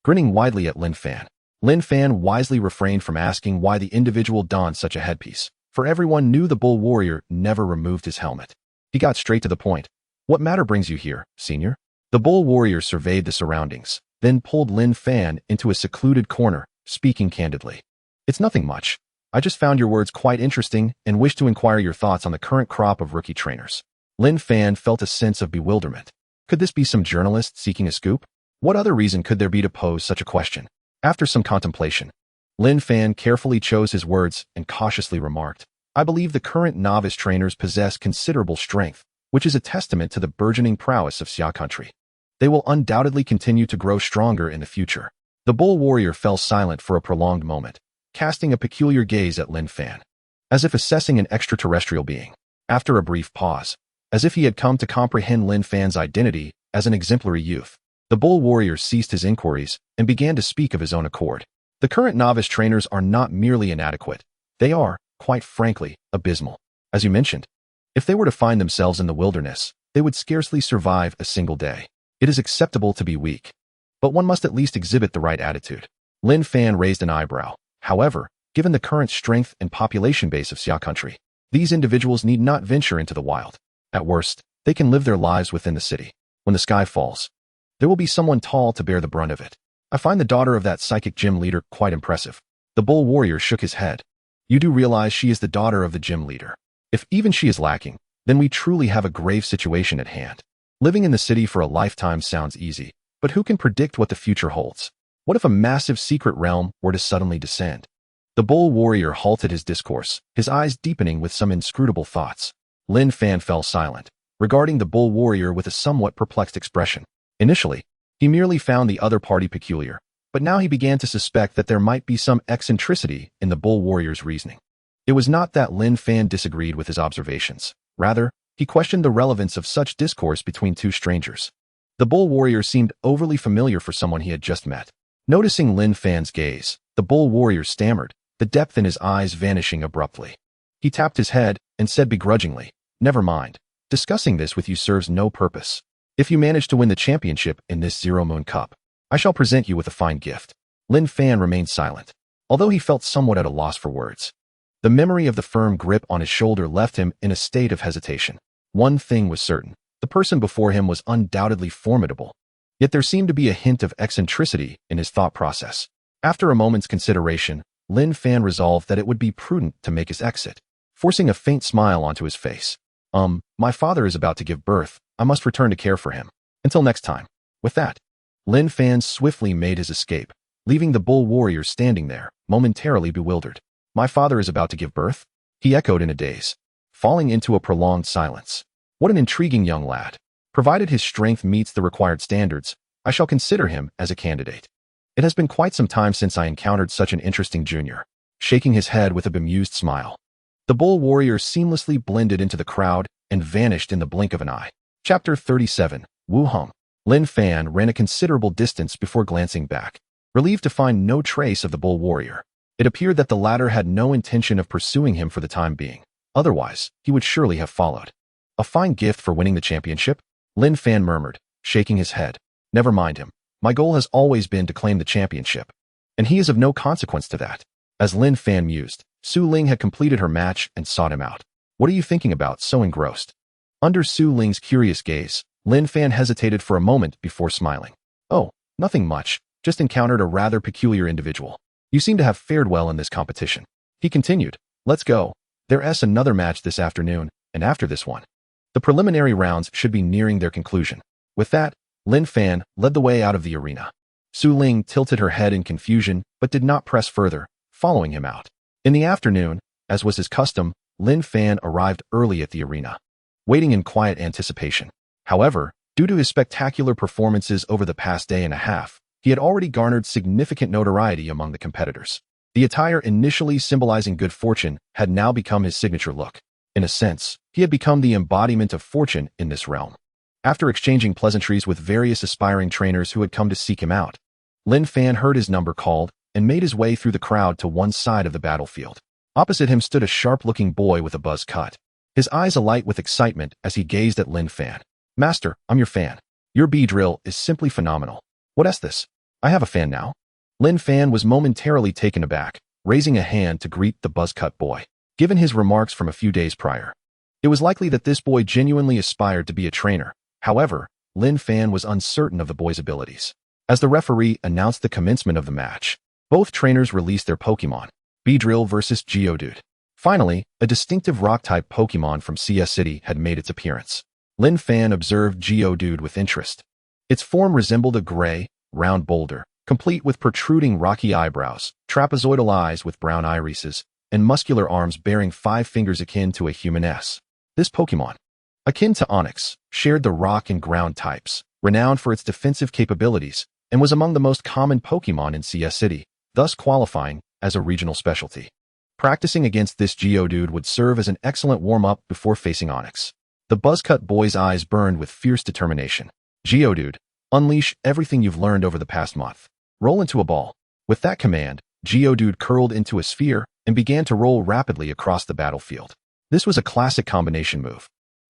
[SPEAKER 1] grinning widely at Lin Fan. Lin Fan wisely refrained from asking why the individual donned such a headpiece, for everyone knew the Bull Warrior never removed his helmet. He got straight to the point. What matter brings you here, senior? The Bull Warrior surveyed the surroundings, then pulled Lin Fan into a secluded corner, speaking candidly. It's nothing much. I just found your words quite interesting and wish to inquire your thoughts on the current crop of rookie trainers. Lin Fan felt a sense of bewilderment. Could this be some journalist seeking a scoop? What other reason could there be to pose such a question? After some contemplation, Lin Fan carefully chose his words and cautiously remarked, I believe the current novice trainers possess considerable strength, which is a testament to the burgeoning prowess of Xia country. They will undoubtedly continue to grow stronger in the future. The Bull Warrior fell silent for a prolonged moment, casting a peculiar gaze at Lin Fan, as if assessing an extraterrestrial being. After a brief pause, as if he had come to comprehend Lin Fan's identity as an exemplary youth, the Bull Warrior ceased his inquiries and began to speak of his own accord. The current novice trainers are not merely inadequate. They are, quite frankly, abysmal. As you mentioned, if they were to find themselves in the wilderness, they would scarcely survive a single day. It is acceptable to be weak, but one must at least exhibit the right attitude. Lin Fan raised an eyebrow. However, given the current strength and population base of Xia country, these individuals need not venture into the wild. At worst, they can live their lives within the city. When the sky falls, there will be someone tall to bear the brunt of it. I find the daughter of that psychic gym leader quite impressive. The Bull Warrior shook his head. You do realize she is the daughter of the gym leader. If even she is lacking, then we truly have a grave situation at hand. Living in the city for a lifetime sounds easy, but who can predict what the future holds? What if a massive secret realm were to suddenly descend? The Bull Warrior halted his discourse, his eyes deepening with some inscrutable thoughts. Lin Fan fell silent, regarding the Bull Warrior with a somewhat perplexed expression. Initially, he merely found the other party peculiar, but now he began to suspect that there might be some eccentricity in the Bull Warrior's reasoning. It was not that Lin Fan disagreed with his observations. Rather, he questioned the relevance of such discourse between two strangers. The Bull Warrior seemed overly familiar for someone he had just met. Noticing Lin Fan's gaze, the Bull Warrior stammered, the depth in his eyes vanishing abruptly. He tapped his head and said begrudgingly, Never mind. Discussing this with you serves no purpose. If you manage to win the championship in this Zero Moon Cup, I shall present you with a fine gift. Lin Fan remained silent, although he felt somewhat at a loss for words. The memory of the firm grip on his shoulder left him in a state of hesitation. One thing was certain. The person before him was undoubtedly formidable. Yet there seemed to be a hint of eccentricity in his thought process. After a moment's consideration, Lin Fan resolved that it would be prudent to make his exit, forcing a faint smile onto his face. My father is about to give birth. I must return to care for him. Until next time. With that, Lin Fan swiftly made his escape, leaving the bull warrior standing there, momentarily bewildered. My father is about to give birth? He echoed in a daze, falling into a prolonged silence. What an intriguing young lad. Provided his strength meets the required standards, I shall consider him as a candidate. It has been quite some time since I encountered such an interesting junior, shaking his head with a bemused smile. The bull warrior seamlessly blended into the crowd and vanished in the blink of an eye. Chapter 37, Wu Heng. Lin Fan ran a considerable distance before glancing back, relieved to find no trace of the bull warrior. It appeared that the latter had no intention of pursuing him for the time being. Otherwise, he would surely have followed. A fine gift for winning the championship? Lin Fan murmured, shaking his head. Never mind him. My goal has always been to claim the championship, and he is of no consequence to that. As Lin Fan mused, Su Ling had completed her match and sought him out. What are you thinking about, so engrossed? Under Su Ling's curious gaze, Lin Fan hesitated for a moment before smiling. Oh, nothing much, just encountered a rather peculiar individual. You seem to have fared well in this competition. He continued, let's go. There's another match this afternoon, and after this one. The preliminary rounds should be nearing their conclusion. With that, Lin Fan led the way out of the arena. Su Ling tilted her head in confusion but did not press further, following him out. In the afternoon, as was his custom, Lin Fan arrived early at the arena, waiting in quiet anticipation. However, due to his spectacular performances over the past day and a half, he had already garnered significant notoriety among the competitors. The attire initially symbolizing good fortune had now become his signature look. In a sense, he had become the embodiment of fortune in this realm. After exchanging pleasantries with various aspiring trainers who had come to seek him out, Lin Fan heard his number called and made his way through the crowd to one side of the battlefield. Opposite him stood a sharp-looking boy with a buzz cut, his eyes alight with excitement as he gazed at Lin Fan. Master, I'm your fan. Your B-drill is simply phenomenal. What's this? I have a fan now? Lin Fan was momentarily taken aback, raising a hand to greet the buzz-cut boy. Given his remarks from a few days prior, it was likely that this boy genuinely aspired to be a trainer. However, Lin Fan was uncertain of the boy's abilities. As the referee announced the commencement of the match, both trainers released their Pokémon, B-drill versus Geodude. Finally, a distinctive rock-type Pokémon from CS City had made its appearance. Lin Fan observed Geodude with interest. Its form resembled a gray, round boulder, complete with protruding rocky eyebrows, trapezoidal eyes with brown irises, and muscular arms bearing 5 fingers akin to a human's. This Pokémon, akin to Onyx, shared the rock and ground types, renowned for its defensive capabilities, and was among the most common Pokémon in CS City, thus qualifying as a regional specialty. Practicing against this Geodude would serve as an excellent warm-up before facing Onyx. The buzzcut boy's eyes burned with fierce determination. Geodude, unleash everything you've learned over the past month. Roll into a ball. With that command, Geodude curled into a sphere and began to roll rapidly across the battlefield. This was a classic combination move.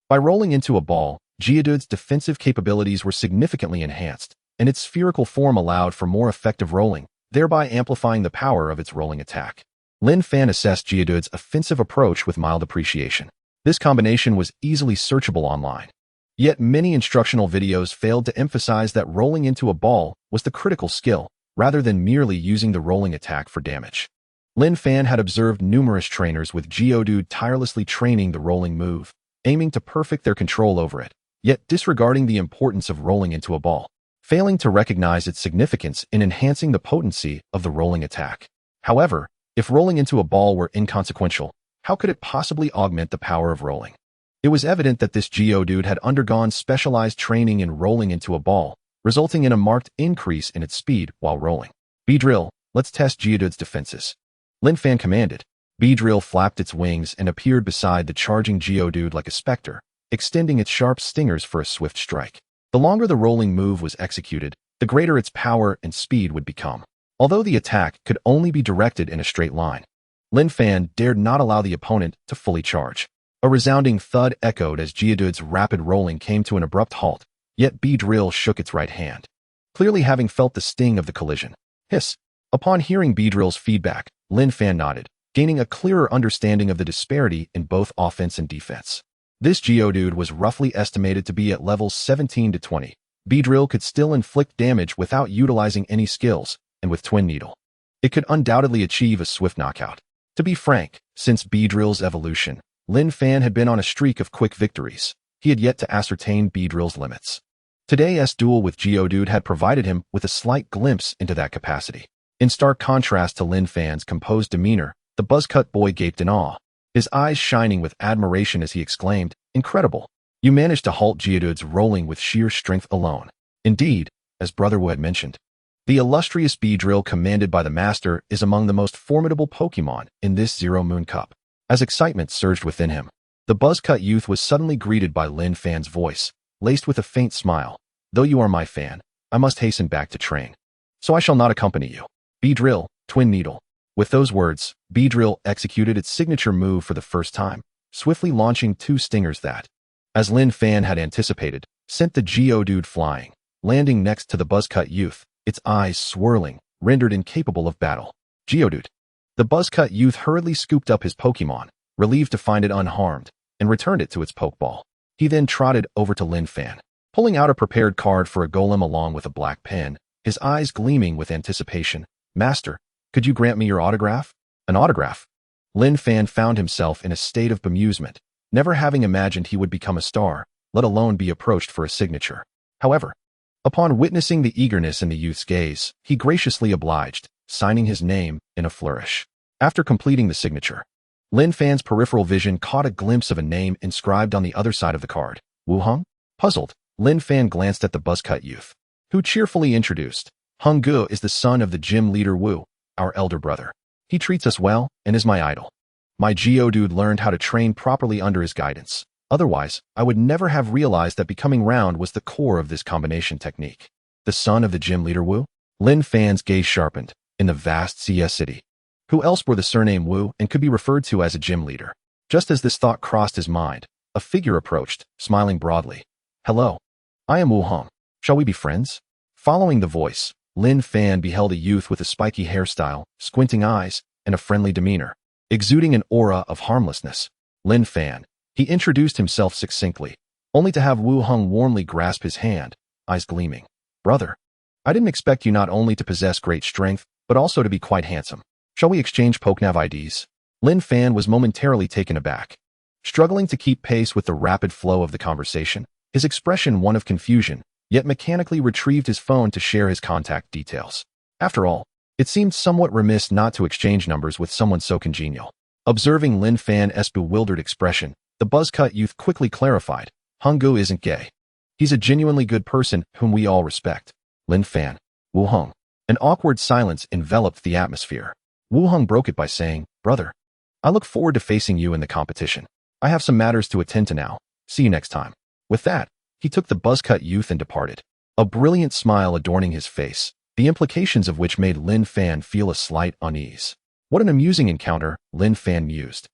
[SPEAKER 1] By rolling into a ball, Geodude's defensive capabilities were significantly enhanced, and its spherical form allowed for more effective rolling, thereby amplifying the power of its rolling attack. Lin Fan assessed Geodude's offensive approach with mild appreciation. This combination was easily searchable online. Yet many instructional videos failed to emphasize that rolling into a ball was the critical skill, rather than merely using the rolling attack for damage. Lin Fan had observed numerous trainers with Geodude tirelessly training the rolling move, aiming to perfect their control over it, yet disregarding the importance of rolling into a ball, failing to recognize its significance in enhancing the potency of the rolling attack. However, if rolling into a ball were inconsequential, how could it possibly augment the power of rolling? It was evident that this Geodude had undergone specialized training in rolling into a ball, resulting in a marked increase in its speed while rolling. B-drill, let's test Geodude's defenses. Lin Fan commanded. B-drill flapped its wings and appeared beside the charging Geodude like a specter, extending its sharp stingers for a swift strike. The longer the rolling move was executed, the greater its power and speed would become. Although the attack could only be directed in a straight line, Lin Fan dared not allow the opponent to fully charge. A resounding thud echoed as Geodude's rapid rolling came to an abrupt halt, yet B-drill shook its right hand, clearly having felt the sting of the collision. Hiss. Upon hearing B-drill's feedback, Lin Fan nodded, gaining a clearer understanding of the disparity in both offense and defense. This Geodude was roughly estimated to be at levels 17 to 20. B-drill could still inflict damage without utilizing any skills, and with Twin Needle, it could undoubtedly achieve a swift knockout. To be frank, since Beedrill's evolution, Lin Fan had been on a streak of quick victories. He had yet to ascertain Beedrill's limits. Today's duel with Geodude had provided him with a slight glimpse into that capacity. In stark contrast to Lin Fan's composed demeanor, the buzzcut boy gaped in awe, his eyes shining with admiration as he exclaimed, "Incredible! You managed to halt Geodude's rolling with sheer strength alone." Indeed, as Brother Wu had mentioned, the illustrious Beedrill commanded by the Master is among the most formidable Pokémon in this Zero Moon Cup. As excitement surged within him, the buzzcut youth was suddenly greeted by Lin Fan's voice, laced with a faint smile. "Though you are my fan, I must hasten back to train. So I shall not accompany you." Beedrill, Twin Needle. With those words, Beedrill executed its signature move for the first time, swiftly launching 2 stingers that, as Lin Fan had anticipated, sent the Geodude flying, landing next to the buzzcut youth, its eyes swirling, rendered incapable of battle. Geodude. The buzzcut youth hurriedly scooped up his Pokémon, relieved to find it unharmed, and returned it to its Pokeball. He then trotted over to Lin Fan, pulling out a prepared card for a golem along with a black pen, his eyes gleaming with anticipation. "Master, could you grant me your autograph?" An autograph? Lin Fan found himself in a state of bemusement, never having imagined he would become a star, let alone be approached for a signature. However, upon witnessing the eagerness in the youth's gaze, he graciously obliged, signing his name in a flourish. After completing the signature, Lin Fan's peripheral vision caught a glimpse of a name inscribed on the other side of the card. Wu Hung? Puzzled, Lin Fan glanced at the buzzcut youth, who cheerfully introduced, "Hung Gu is the son of the gym leader Wu, our elder brother. He treats us well and is my idol. My Geodude learned how to train properly under his guidance. Otherwise, I would never have realized that becoming round was the core of this combination technique." The son of the gym leader Wu? Lin Fan's gaze sharpened. In the vast CS city, who else bore the surname Wu and could be referred to as a gym leader? Just as this thought crossed his mind, a figure approached, smiling broadly. "Hello. I am Wu Hong. Shall we be friends?" Following the voice, Lin Fan beheld a youth with a spiky hairstyle, squinting eyes, and a friendly demeanor, exuding an aura of harmlessness. "Lin Fan." He introduced himself succinctly, only to have Wu Hong warmly grasp his hand, eyes gleaming. "Brother, I didn't expect you not only to possess great strength, but also to be quite handsome. Shall we exchange Pokénav IDs?" Lin Fan was momentarily taken aback. Struggling to keep pace with the rapid flow of the conversation, his expression one of confusion, yet mechanically retrieved his phone to share his contact details. After all, it seemed somewhat remiss not to exchange numbers with someone so congenial. Observing Lin Fan's bewildered expression, the buzzcut youth quickly clarified, "Hung Gu isn't gay. He's a genuinely good person whom we all respect." Lin Fan. Wu Hong. An awkward silence enveloped the atmosphere. Wu Hong broke it by saying, "Brother, I look forward to facing you in the competition. I have some matters to attend to now. See you next time." With that, he took the buzzcut youth and departed, a brilliant smile adorning his face, the implications of which made Lin Fan feel a slight unease. What an amusing encounter, Lin Fan mused,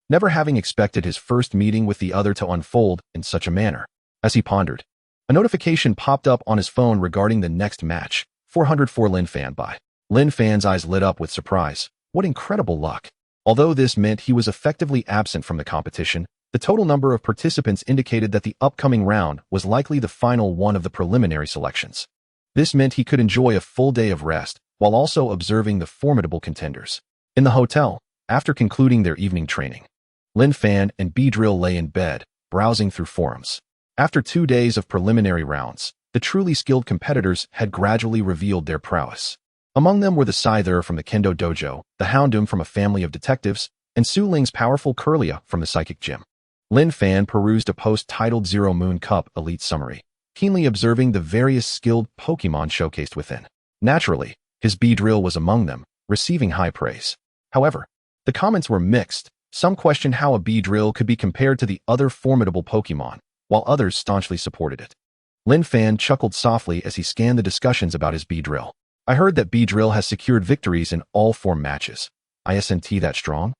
[SPEAKER 1] never having expected his first meeting with the other to unfold in such a manner. As he pondered, a notification popped up on his phone regarding the next match, 404 Lin Fan by. Lin Fan's eyes lit up with surprise. What incredible luck! Although this meant he was effectively absent from the competition, the total number of participants indicated that the upcoming round was likely the final one of the preliminary selections. This meant he could enjoy a full day of rest, while also observing the formidable contenders. In the hotel, after concluding their evening training, Lin Fan and Beedrill lay in bed, browsing through forums. After 2 days of preliminary rounds, the truly skilled competitors had gradually revealed their prowess. Among them were the Scyther from the Kendo Dojo, the Houndoom from a family of detectives, and Su Ling's powerful Curlia from the Psychic Gym. Lin Fan perused a post titled Zero Moon Cup Elite Summary, keenly observing the various skilled Pokémon showcased within. Naturally, his Beedrill was among them, receiving high praise. However, the comments were mixed. Some questioned how a Beedrill could be compared to the other formidable Pokémon, while others staunchly supported it. Lin Fan chuckled softly as he scanned the discussions about his Beedrill. "I heard that Beedrill has secured victories in all 4 matches. Isn't that strong?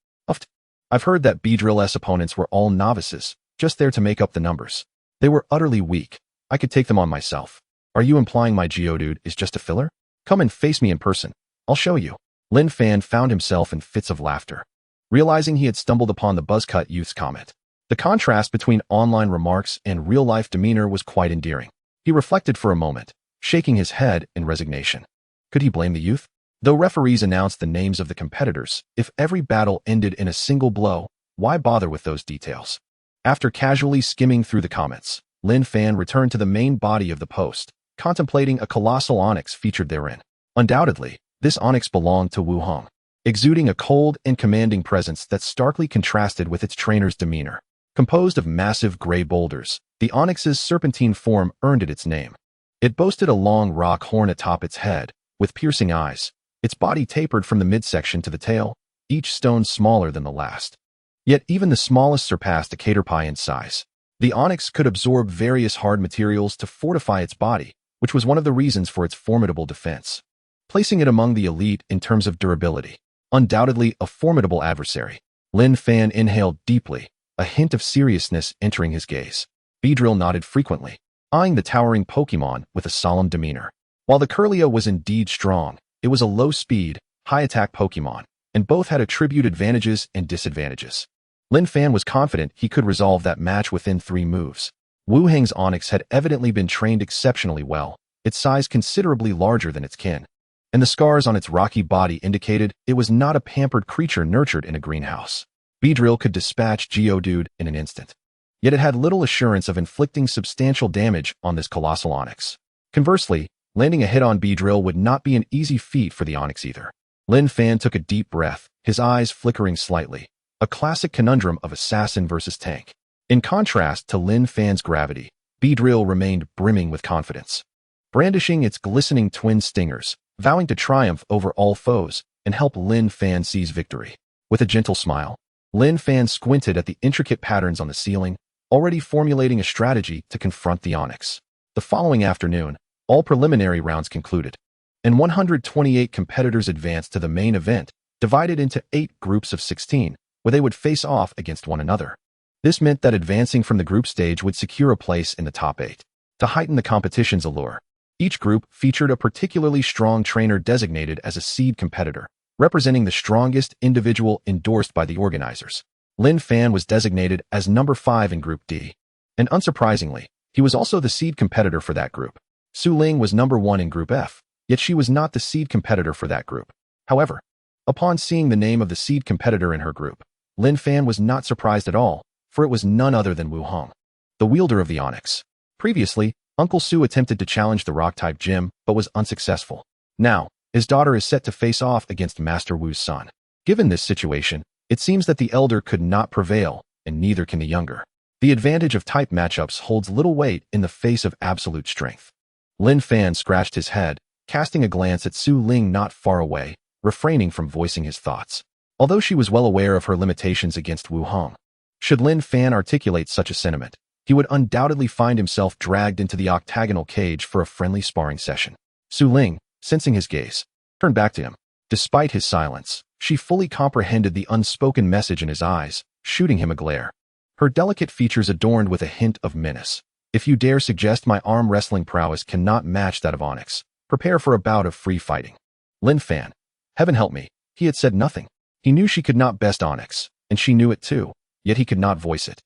[SPEAKER 1] I've heard that Beedrill's opponents were all novices, just there to make up the numbers. They were utterly weak. I could take them on myself. Are you implying my Geodude is just a filler? Come and face me in person. I'll show you." Lin Fan found himself in fits of laughter, realizing he had stumbled upon the buzzcut youth's comment. The contrast between online remarks and real-life demeanor was quite endearing. He reflected for a moment, shaking his head in resignation. Could he blame the youth? Though referees announced the names of the competitors, if every battle ended in a single blow, why bother with those details? After casually skimming through the comments, Lin Fan returned to the main body of the post, contemplating a colossal onyx featured therein. Undoubtedly, this onyx belonged to Wu Hong, exuding a cold and commanding presence that starkly contrasted with its trainer's demeanor. Composed of massive gray boulders, the onyx's serpentine form earned it its name. It boasted a long rock horn atop its head, with piercing eyes. Its body tapered from the midsection to the tail, each stone smaller than the last. Yet even the smallest surpassed a caterpie in size. The onyx could absorb various hard materials to fortify its body, which was one of the reasons for its formidable defense, placing it among the elite in terms of durability. Undoubtedly a formidable adversary. Lin Fan inhaled deeply, a hint of seriousness entering his gaze. Beedrill nodded frequently, eyeing the towering Pokémon with a solemn demeanor. While the Curlia was indeed strong, it was a low-speed, high-attack Pokémon, and both had attribute advantages and disadvantages. Lin Fan was confident he could resolve that match within 3 moves. Wu Hang's onyx had evidently been trained exceptionally well, its size considerably larger than its kin, and the scars on its rocky body indicated it was not a pampered creature nurtured in a greenhouse. Beedrill could dispatch Geodude in an instant. Yet it had little assurance of inflicting substantial damage on this colossal onyx. Conversely, landing a hit on Beedrill would not be an easy feat for the onyx either. Lin Fan took a deep breath, his eyes flickering slightly. A classic conundrum of assassin versus tank. In contrast to Lin Fan's gravity, Beedrill remained brimming with confidence, brandishing its glistening twin stingers, vowing to triumph over all foes and help Lin Fan seize victory. With a gentle smile, Lin Fan squinted at the intricate patterns on the ceiling, already formulating a strategy to confront the onyx. The following afternoon, all preliminary rounds concluded, and 128 competitors advanced to the main event, divided into 8 groups of 16, where they would face off against one another. This meant that advancing from the group stage would secure a place in the top 8. To heighten the competition's allure, each group featured a particularly strong trainer designated as a seed competitor, representing the strongest individual endorsed by the organizers. Lin Fan was designated as number 5 in Group D, and unsurprisingly, he was also the seed competitor for that group. Su Ling was number 1 in Group F, yet she was not the seed competitor for that group. However, upon seeing the name of the seed competitor in her group, Lin Fan was not surprised at all, for it was none other than Wu Hong, the wielder of the onyx. Previously, Uncle Su attempted to challenge the rock-type gym, but was unsuccessful. Now, his daughter is set to face off against Master Wu's son. Given this situation, it seems that the elder could not prevail, and neither can the younger. The advantage of type matchups holds little weight in the face of absolute strength. Lin Fan scratched his head, casting a glance at Su Ling not far away, refraining from voicing his thoughts. Although she was well aware of her limitations against Wu Hong, should Lin Fan articulate such a sentiment, he would undoubtedly find himself dragged into the octagonal cage for a friendly sparring session. Su Ling, sensing his gaze, turned back to him. Despite his silence, she fully comprehended the unspoken message in his eyes, shooting him a glare. Her delicate features adorned with a hint of menace. If you dare suggest my arm wrestling prowess cannot match that of Onyx, prepare for a bout of free fighting. Lin Fan, heaven help me, he had said nothing. He knew she could not best Onyx, and she knew it too, yet he could not voice it.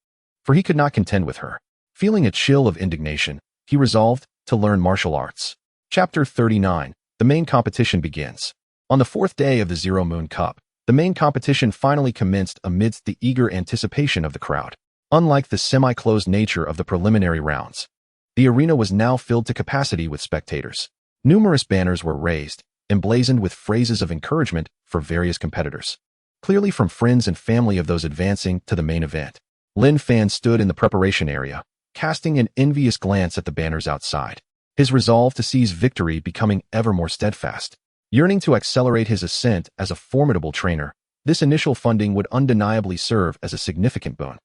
[SPEAKER 1] For he could not contend with her. Feeling a chill of indignation, he resolved to learn martial arts. Chapter 39. The main competition begins. On the 4th day of the Zero Moon Cup, the main competition finally commenced amidst the eager anticipation of the crowd. Unlike the semi-closed nature of the preliminary rounds, the arena was now filled to capacity with spectators. Numerous banners were raised, emblazoned with phrases of encouragement for various competitors, clearly from friends and family of those advancing to the main event. Lin Fan stood in the preparation area, casting an envious glance at the banners outside, his resolve to seize victory becoming ever more steadfast. Yearning to accelerate his ascent as a formidable trainer, this initial funding would undeniably serve as a significant boon.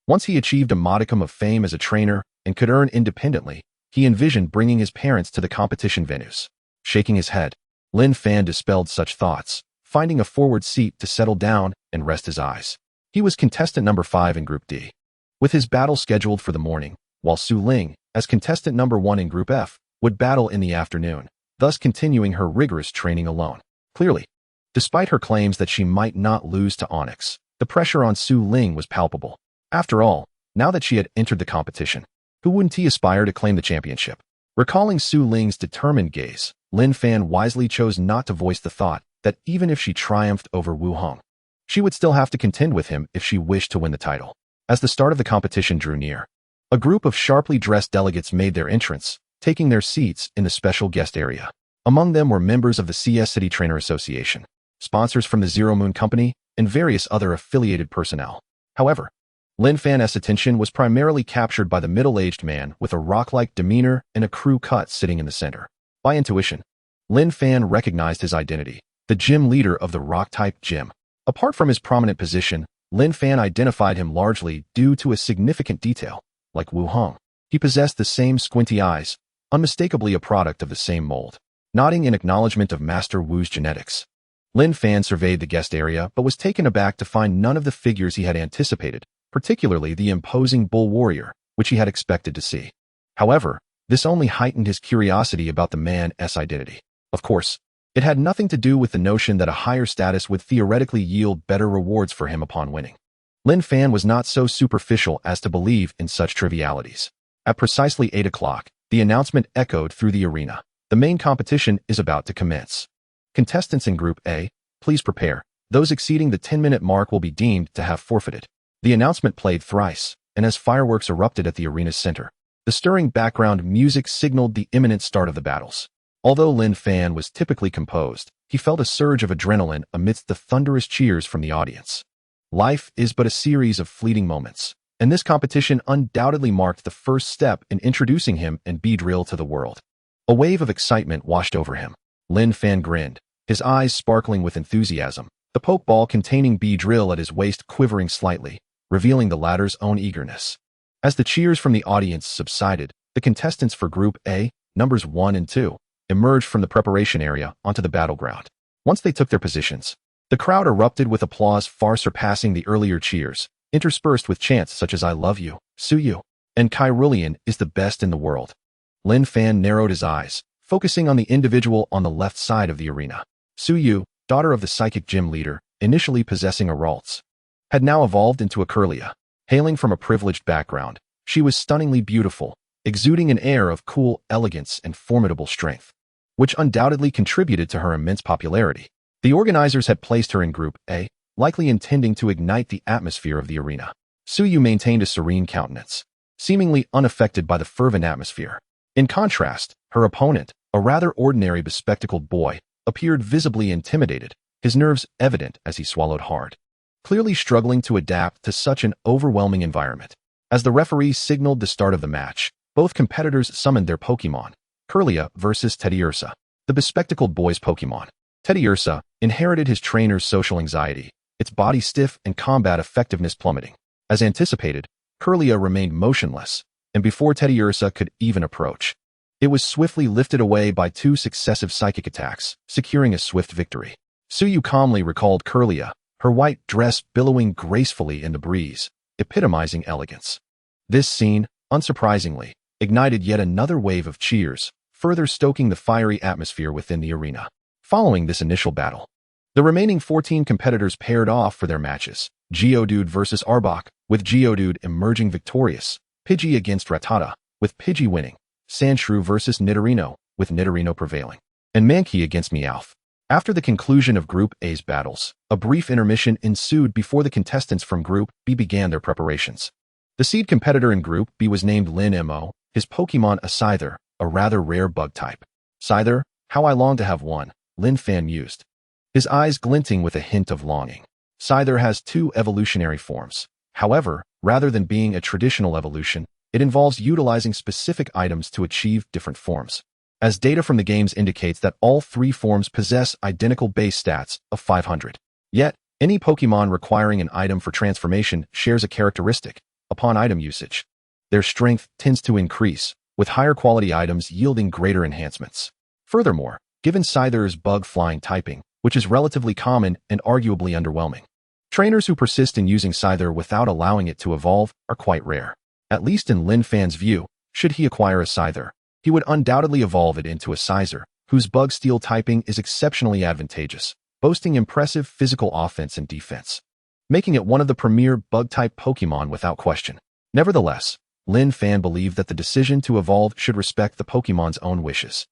[SPEAKER 1] Once he achieved a modicum of fame as a trainer and could earn independently, he envisioned bringing his parents to the competition venues. Shaking his head, Lin Fan dispelled such thoughts, finding a forward seat to settle down and rest his eyes. He was contestant number 5 in Group D, with his battle scheduled for the morning, while Su Ling, as contestant number 1 in Group F, would battle in the afternoon, thus continuing her rigorous training alone. Clearly, despite her claims that she might not lose to Onyx, the pressure on Su Ling was palpable. After all, now that she had entered the competition, who wouldn't he aspire to claim the championship? Recalling Su Ling's determined gaze, Lin Fan wisely chose not to voice the thought that even if she triumphed over Wu Hong, she would still have to contend with him if she wished to win the title. As the start of the competition drew near, a group of sharply dressed delegates made their entrance, taking their seats in the special guest area. Among them were members of the CS City Trainer Association, sponsors from the Zero Moon Company, and various other affiliated personnel. However, Lin Fan's attention was primarily captured by the middle-aged man with a rock-like demeanor and a crew cut sitting in the center. By intuition, Lin Fan recognized his identity, the gym leader of the rock-type gym. Apart from his prominent position, Lin Fan identified him largely due to a significant detail. Like Wu Hong, he possessed the same squinty eyes, unmistakably a product of the same mold. Nodding in acknowledgement of Master Wu's genetics, Lin Fan surveyed the guest area but was taken aback to find none of the figures he had anticipated, particularly the imposing bull warrior, which he had expected to see. However, this only heightened his curiosity about the man's identity. Of course, it had nothing to do with the notion that a higher status would theoretically yield better rewards for him upon winning. Lin Fan was not so superficial as to believe in such trivialities. At precisely 8 o'clock, the announcement echoed through the arena. The main competition is about to commence. Contestants in Group A, please prepare. Those exceeding the 10-minute mark will be deemed to have forfeited. The announcement played thrice, and as fireworks erupted at the arena's center, the stirring background music signaled the imminent start of the battles. Although Lin Fan was typically composed, he felt a surge of adrenaline amidst the thunderous cheers from the audience. Life is but a series of fleeting moments, and this competition undoubtedly marked the first step in introducing him and Beedrill to the world. A wave of excitement washed over him. Lin Fan grinned, his eyes sparkling with enthusiasm, the pokeball containing Beedrill at his waist quivering slightly, revealing the latter's own eagerness. As the cheers from the audience subsided, the contestants for Group A, numbers 1 and 2, emerged from the preparation area onto the battleground. Once they took their positions, the crowd erupted with applause far surpassing the earlier cheers, interspersed with chants such as "I love you," "Suyu," and "Kyrillian is the best in the world." Lin Fan narrowed his eyes, focusing on the individual on the left side of the arena. Suyu, daughter of the psychic gym leader, initially possessing a Ralts, had now evolved into a Kirlia. Hailing from a privileged background, she was stunningly beautiful, exuding an air of cool elegance and formidable strength, which undoubtedly contributed to her immense popularity. The organizers had placed her in Group A, likely intending to ignite the atmosphere of the arena. Suyu maintained a serene countenance, seemingly unaffected by the fervent atmosphere. In contrast, her opponent, a rather ordinary bespectacled boy, appeared visibly intimidated, his nerves evident as he swallowed hard, clearly struggling to adapt to such an overwhelming environment. As the referee signaled the start of the match, both competitors summoned their Pokémon, Kirlia versus Teddiursa, the bespectacled boy's Pokémon. Teddiursa inherited his trainer's social anxiety, its body stiff and combat effectiveness plummeting. As anticipated, Kirlia remained motionless, and before Teddiursa could even approach, it was swiftly lifted away by 2 successive psychic attacks, securing a swift victory. Suyu calmly recalled Kirlia, her white dress billowing gracefully in the breeze, epitomizing elegance. This scene, unsurprisingly, ignited yet another wave of cheers, further stoking the fiery atmosphere within the arena. Following this initial battle, the remaining 14 competitors paired off for their matches. Geodude versus Arbok, with Geodude emerging victorious. Pidgey against Rattata, with Pidgey winning. Sandshrew versus Nidorino, with Nidorino prevailing. And Mankey against Meowth. After the conclusion of Group A's battles, a brief intermission ensued before the contestants from Group B began their preparations. The seed competitor in Group B was named Lin Mo, his Pokémon a Scyther, a rather rare bug type. Scyther, how I long to have one, Lin Fan mused, his eyes glinting with a hint of longing. Scyther has 2 evolutionary forms. However, rather than being a traditional evolution, it involves utilizing specific items to achieve different forms, as data from the games indicates that all 3 forms possess identical base stats of 500. Yet, any Pokémon requiring an item for transformation shares a characteristic. Upon item usage, their strength tends to increase, with higher quality items yielding greater enhancements. Furthermore, given Scyther's bug-flying typing, which is relatively common and arguably underwhelming, trainers who persist in using Scyther without allowing it to evolve are quite rare. At least in Lin Fan's view, should he acquire a Scyther, he would undoubtedly evolve it into a Scizor, whose bug-steel typing is exceptionally advantageous, boasting impressive physical offense and defense, making it one of the premier bug-type Pokémon without question. Nevertheless, Lin Fan believed that the decision to evolve should respect the Pokémon's own wishes.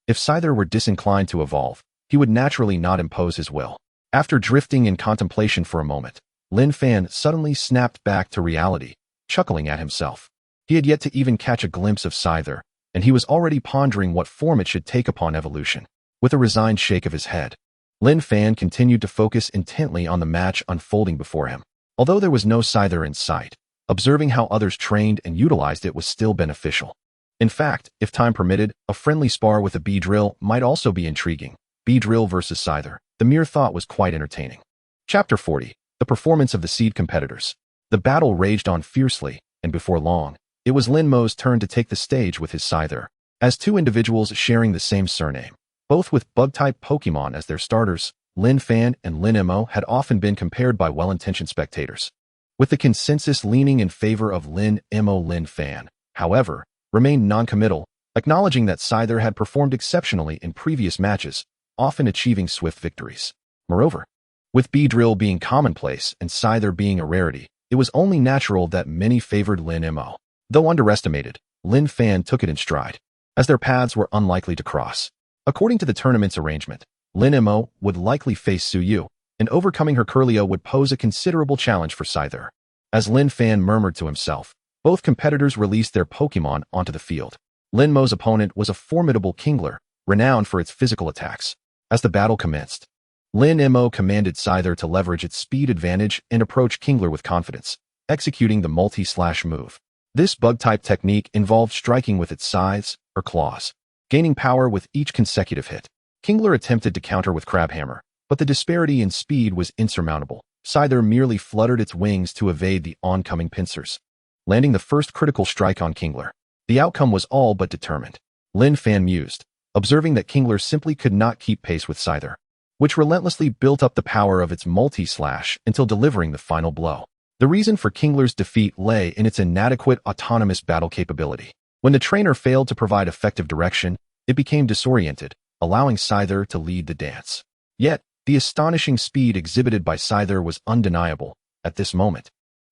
[SPEAKER 1] If Scyther were disinclined to evolve, he would naturally not impose his will. After drifting in contemplation for a moment, Lin Fan suddenly snapped back to reality, chuckling at himself. He had yet to even catch a glimpse of Scyther, and he was already pondering what form it should take upon evolution. With a resigned shake of his head, Lin Fan continued to focus intently on the match unfolding before him. Although there was no Scyther in sight, observing how others trained and utilized it was still beneficial. In fact, if time permitted, a friendly spar with a Beedrill might also be intriguing. Beedrill versus Scyther. The mere thought was quite entertaining. Chapter 40. The performance of the seed competitors. The battle raged on fiercely, and before long, it was Lin Mo's turn to take the stage with his Scyther. As two individuals sharing the same surname, both with bug-type Pokémon as their starters, Lin Fan and Lin Mo had often been compared by well-intentioned spectators, with the consensus leaning in favor of Lin Mo. Lin Fan, however, remained non-committal, acknowledging that Scyther had performed exceptionally in previous matches, often achieving swift victories. Moreover, with Beedrill being commonplace and Scyther being a rarity, it was only natural that many favored Lin Mo. Though underestimated, Lin Fan took it in stride, as their paths were unlikely to cross. According to the tournament's arrangement, Lin Mo would likely face Su Yu, and overcoming her Curlio would pose a considerable challenge for Scyther. As Lin Fan murmured to himself, both competitors released their Pokémon onto the field. Lin Mo's opponent was a formidable Kingler, renowned for its physical attacks. As the battle commenced, Lin Mo commanded Scyther to leverage its speed advantage and approach Kingler with confidence, executing the multi-slash move. This bug-type technique involved striking with its scythes, or claws, gaining power with each consecutive hit. Kingler attempted to counter with Crabhammer, but the disparity in speed was insurmountable. Scyther merely fluttered its wings to evade the oncoming pincers, landing the first critical strike on Kingler. The outcome was all but determined. Lin Fan mused, observing that Kingler simply could not keep pace with Scyther, which relentlessly built up the power of its multi-slash until delivering the final blow. The reason for Kingler's defeat lay in its inadequate autonomous battle capability. When the trainer failed to provide effective direction, it became disoriented, allowing Scyther to lead the dance. Yet, the astonishing speed exhibited by Scyther was undeniable. At this moment,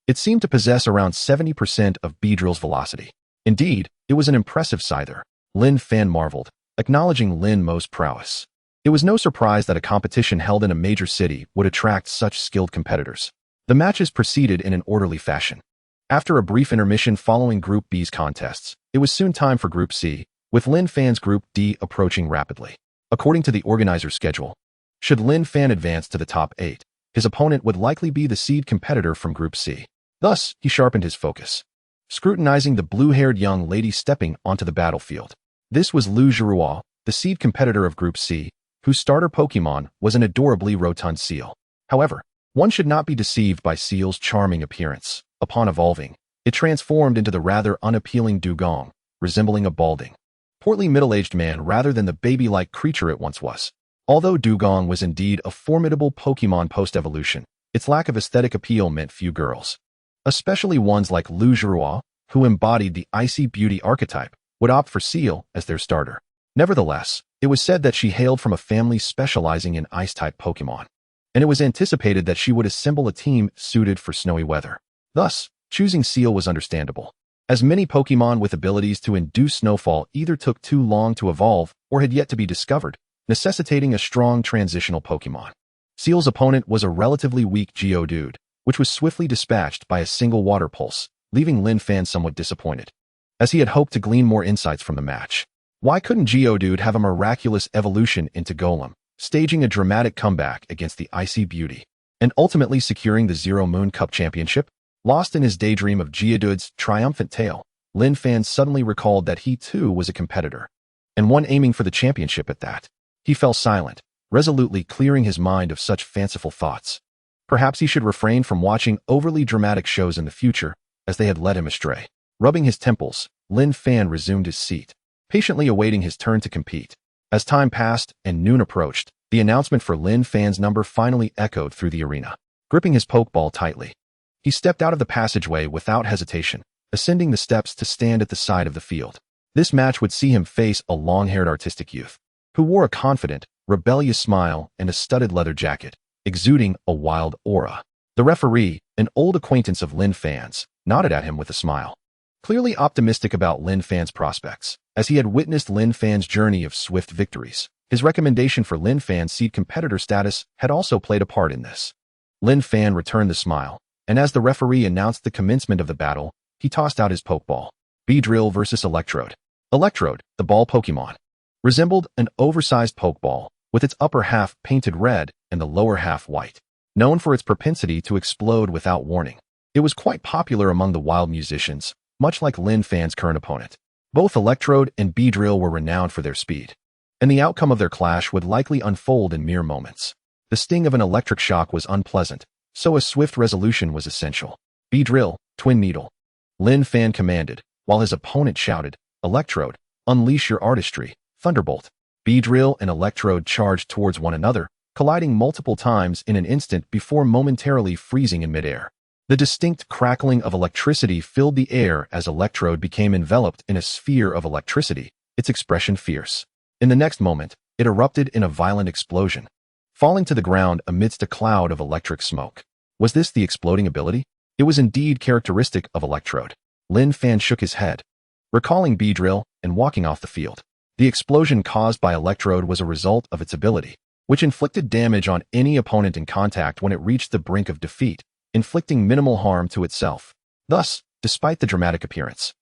[SPEAKER 1] it seemed to possess around 70% of Beedrill's velocity. Indeed, it was an impressive Scyther. Lin Fan marveled, acknowledging Lin Mo's prowess. It was no surprise that a competition held in a major city would attract such skilled competitors. The matches proceeded in an orderly fashion. After a brief intermission following Group B's contests, it was soon time for Group C, with Lin Fan's Group D approaching rapidly. According to the organizer's schedule, should Lin Fan advance to the top 8, his opponent would likely be the seed competitor from Group C. Thus, he sharpened his focus, scrutinizing the blue-haired young lady stepping onto the battlefield. This was Lu Jiruo, the seed competitor of Group C, whose starter Pokémon was an adorably rotund seal. However, one should not be deceived by Seal's charming appearance. Upon evolving, it transformed into the rather unappealing dugong, resembling a balding, portly middle-aged man rather than the baby-like creature it once was. Although Dugong was indeed a formidable Pokémon post-evolution, its lack of aesthetic appeal meant few girls, especially ones like Lu Jiruo, who embodied the icy beauty archetype, would opt for Seal as their starter. Nevertheless, it was said that she hailed from a family specializing in ice-type Pokémon, and it was anticipated that she would assemble a team suited for snowy weather. Thus, choosing Seal was understandable, as many Pokémon with abilities to induce snowfall either took too long to evolve or had yet to be discovered, necessitating a strong transitional Pokémon. Seal's opponent was a relatively weak Geodude, which was swiftly dispatched by a single water pulse, leaving Lin Fan somewhat disappointed, as he had hoped to glean more insights from the match. Why couldn't Geodude have a miraculous evolution into Golem, staging a dramatic comeback against the icy beauty, and ultimately securing the Zero Moon Cup championship? Lost in his daydream of Geodude's triumphant tale, Lin Fan suddenly recalled that he too was a competitor, and one aiming for the championship at that. He fell silent, resolutely clearing his mind of such fanciful thoughts. Perhaps he should refrain from watching overly dramatic shows in the future, as they had led him astray. Rubbing his temples, Lin Fan resumed his seat, patiently awaiting his turn to compete. As time passed and noon approached, the announcement for Lin Fan's number finally echoed through the arena. Gripping his Pokeball tightly, he stepped out of the passageway without hesitation, ascending the steps to stand at the side of the field. This match would see him face a long-haired artistic youth, who wore a confident, rebellious smile and a studded leather jacket, exuding a wild aura. The referee, an old acquaintance of Lin Fan's, nodded at him with a smile, clearly optimistic about Lin Fan's prospects, as he had witnessed Lin Fan's journey of swift victories. His recommendation for Lin Fan's seed competitor status had also played a part in this. Lin Fan returned the smile, and as the referee announced the commencement of the battle, he tossed out his Pokeball. Beedrill versus Electrode. Electrode, the ball Pokemon, resembled an oversized Pokeball, with its upper half painted red and the lower half white. Known for its propensity to explode without warning, it was quite popular among the wild musicians, much like Lin Fan's current opponent. Both Electrode and Beedrill were renowned for their speed, and the outcome of their clash would likely unfold in mere moments. The sting of an electric shock was unpleasant, so a swift resolution was essential. Beedrill, Twin Needle. Lin Fan commanded, while his opponent shouted, Electrode, unleash your artistry, Thunderbolt. Beedrill and Electrode charged towards one another, colliding multiple times in an instant before momentarily freezing in midair. The distinct crackling of electricity filled the air as Electrode became enveloped in a sphere of electricity, its expression fierce. In the next moment, it erupted in a violent explosion, falling to the ground amidst a cloud of electric smoke. Was this the exploding ability? It was indeed characteristic of Electrode. Lin Fan shook his head, recalling Beedrill, and walking off the field. The explosion caused by Electrode was a result of its ability, which inflicted damage on any opponent in contact when it reached the brink of defeat, inflicting minimal harm to itself. Thus, despite the dramatic appearance,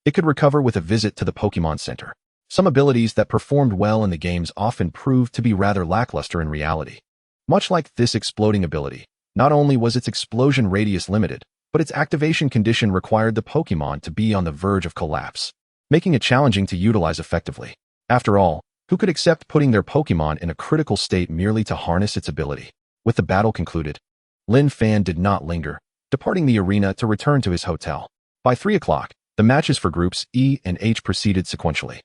[SPEAKER 1] it could recover with a visit to the Pokémon Center. Some abilities that performed well in the games often proved to be rather lackluster in reality. Much like this exploding ability, not only was its explosion radius limited, but its activation condition required the Pokémon to be on the verge of collapse, making it challenging to utilize effectively. After all, who could accept putting their Pokémon in a critical state merely to harness its ability? With the battle concluded, Lin Fan did not linger, departing the arena to return to his hotel. By 3 o'clock, the matches for groups E and H proceeded sequentially.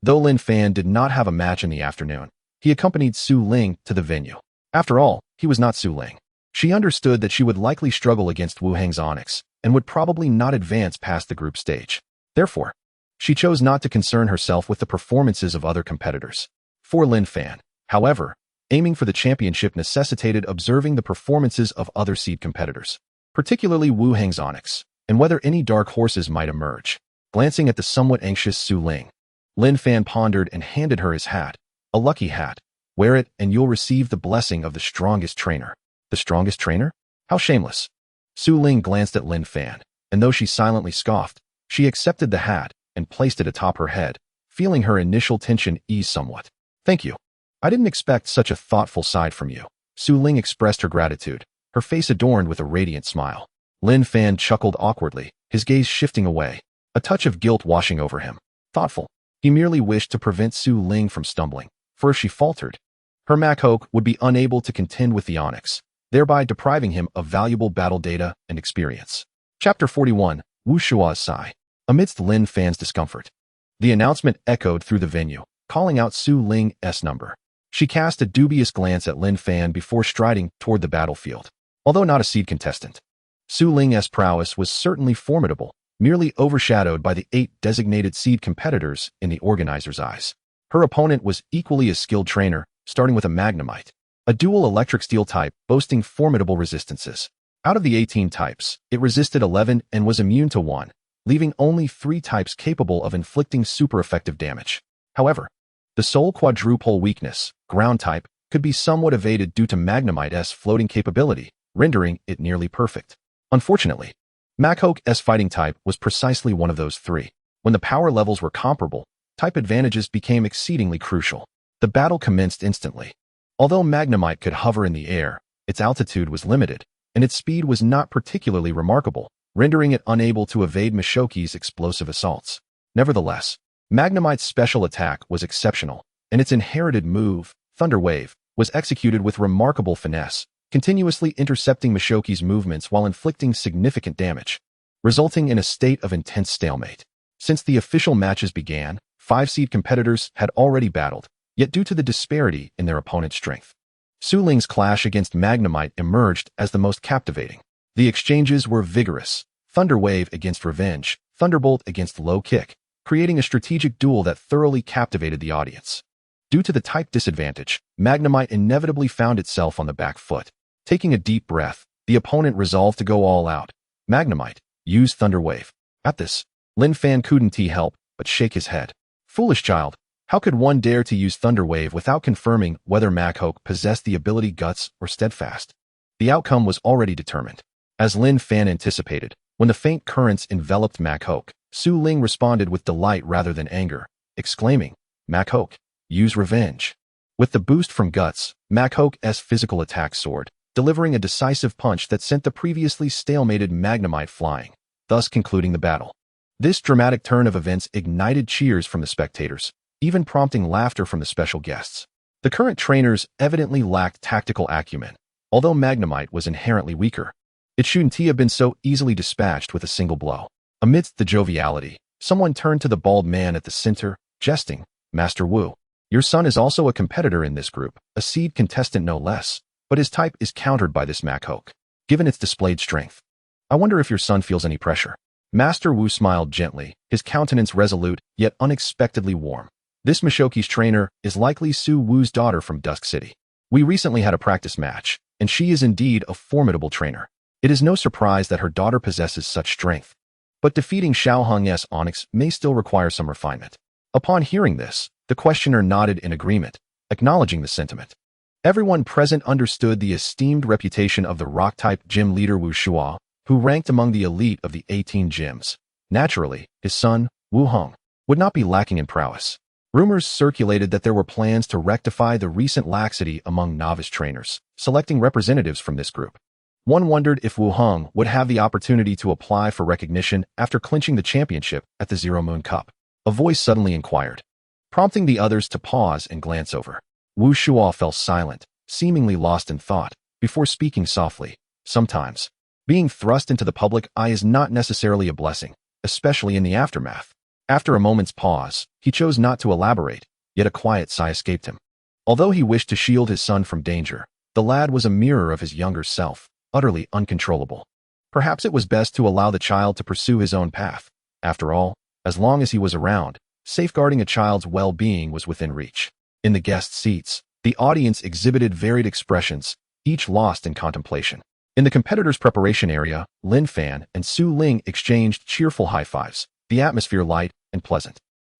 [SPEAKER 1] Though Lin Fan did not have a match in the afternoon, he accompanied Su Ling to the venue. After all, he was not Su Ling. She understood that she would likely struggle against Wu Hang's Onix, and would probably not advance past the group stage. Therefore, she chose not to concern herself with the performances of other competitors. For Lin Fan, however, aiming for the championship necessitated observing the performances of other seed competitors, particularly Wu Hang's Onix, and whether any dark horses might emerge. Glancing at the somewhat anxious Su Ling, Lin Fan pondered and handed her his hat, a lucky hat. Wear it and you'll receive the blessing of the strongest trainer. The strongest trainer? How shameless. Su Ling glanced at Lin Fan, and though she silently scoffed, she accepted the hat and placed it atop her head, feeling her initial tension ease somewhat. Thank you. I didn't expect such a thoughtful side from you. Su Ling expressed her gratitude, her face adorned with a radiant smile. Lin Fan chuckled awkwardly, his gaze shifting away, a touch of guilt washing over him. Thoughtful. He merely wished to prevent Su Ling from stumbling, for if she faltered, her Machoke would be unable to contend with the Onix, thereby depriving him of valuable battle data and experience. Chapter 41, Wu Shua's Sigh. Amidst Lin Fan's discomfort, the announcement echoed through the venue, calling out Su Ling's number. She cast a dubious glance at Lin Fan before striding toward the battlefield. Although not a seed contestant, Su Ling's prowess was certainly formidable, merely overshadowed by the 8 designated seed competitors in the organizer's eyes. Her opponent was equally a skilled trainer, starting with a Magnemite, a dual electric steel type boasting formidable resistances. Out of the 18 types, it resisted 11 and was immune to 1, leaving only 3 types capable of inflicting super effective damage. However, the sole quadruple weakness, ground type, could be somewhat evaded due to Magnemite's floating capability, rendering it nearly perfect. Unfortunately, Machoke's fighting type was precisely one of those 3. When the power levels were comparable, type advantages became exceedingly crucial. The battle commenced instantly. Although Magnemite could hover in the air, its altitude was limited, and its speed was not particularly remarkable, rendering it unable to evade Machoke's explosive assaults. Nevertheless, Magnemite's special attack was exceptional, and its inherited move, Thunder Wave, was executed with remarkable finesse, continuously intercepting Machoke's movements while inflicting significant damage, resulting in a state of intense stalemate. Since the official matches began, 5 seed competitors had already battled, yet due to the disparity in their opponent's strength, Su Ling's clash against Magnemite emerged as the most captivating. The exchanges were vigorous, Thunder Wave against Revenge, Thunderbolt against Low Kick, creating a strategic duel that thoroughly captivated the audience. Due to the type disadvantage, Magnemite inevitably found itself on the back foot. Taking a deep breath, the opponent resolved to go all out. Magnemite, use Thunder Wave. At this, Lin Fan couldn't help but shake his head. Foolish child, How could one dare to use Thunder Wave without confirming whether Machoke possessed the ability Guts or Steadfast? The outcome was already determined. As Lin Fan anticipated, when the faint currents enveloped Machoke, Su Ling responded with delight rather than anger, exclaiming, "Machoke, use revenge." With the boost from Guts, Machoke's physical attack soared, delivering a decisive punch that sent the previously stalemated Magnemite flying, thus concluding the battle. This dramatic turn of events ignited cheers from the spectators, even prompting laughter from the special guests. The current trainers evidently lacked tactical acumen, although Magnemite was inherently weaker. It shouldn't have been so easily dispatched with a single blow. Amidst the joviality, someone turned to the bald man at the center, jesting, "Master Wu, your son is also a competitor in this group, a seed contestant no less, but his type is countered by this Machoke, given its displayed strength. I wonder if your son feels any pressure." Master Wu smiled gently, his countenance resolute, yet unexpectedly warm. "This Machoke's trainer is likely Su Wu's daughter from Dusk City. We recently had a practice match, and she is indeed a formidable trainer. It is no surprise that her daughter possesses such strength. But defeating Xiaoheng's Onyx may still require some refinement." Upon hearing this, the questioner nodded in agreement, acknowledging the sentiment. Everyone present understood the esteemed reputation of the rock-type gym leader Wu Shuo, who ranked among the elite of the 18 gyms. Naturally, his son, Wu Hong, would not be lacking in prowess. Rumors circulated that there were plans to rectify the recent laxity among novice trainers, selecting representatives from this group. One wondered if Wu Hong would have the opportunity to apply for recognition after clinching the championship at the Zero Moon Cup. A voice suddenly inquired, prompting the others to pause and glance over. Wu Shuo fell silent, seemingly lost in thought, before speaking softly. "Sometimes, being thrust into the public eye is not necessarily a blessing, especially in the aftermath." After a moment's pause, he chose not to elaborate, yet a quiet sigh escaped him. Although he wished to shield his son from danger, the lad was a mirror of his younger self, utterly uncontrollable. Perhaps it was best to allow the child to pursue his own path. After all, as long as he was around, safeguarding a child's well-being was within reach. In the guest seats, the audience exhibited varied expressions, each lost in contemplation. In the competitors' preparation area, Lin Fan and Su Ling exchanged cheerful high-fives, the atmosphere light and pleasant.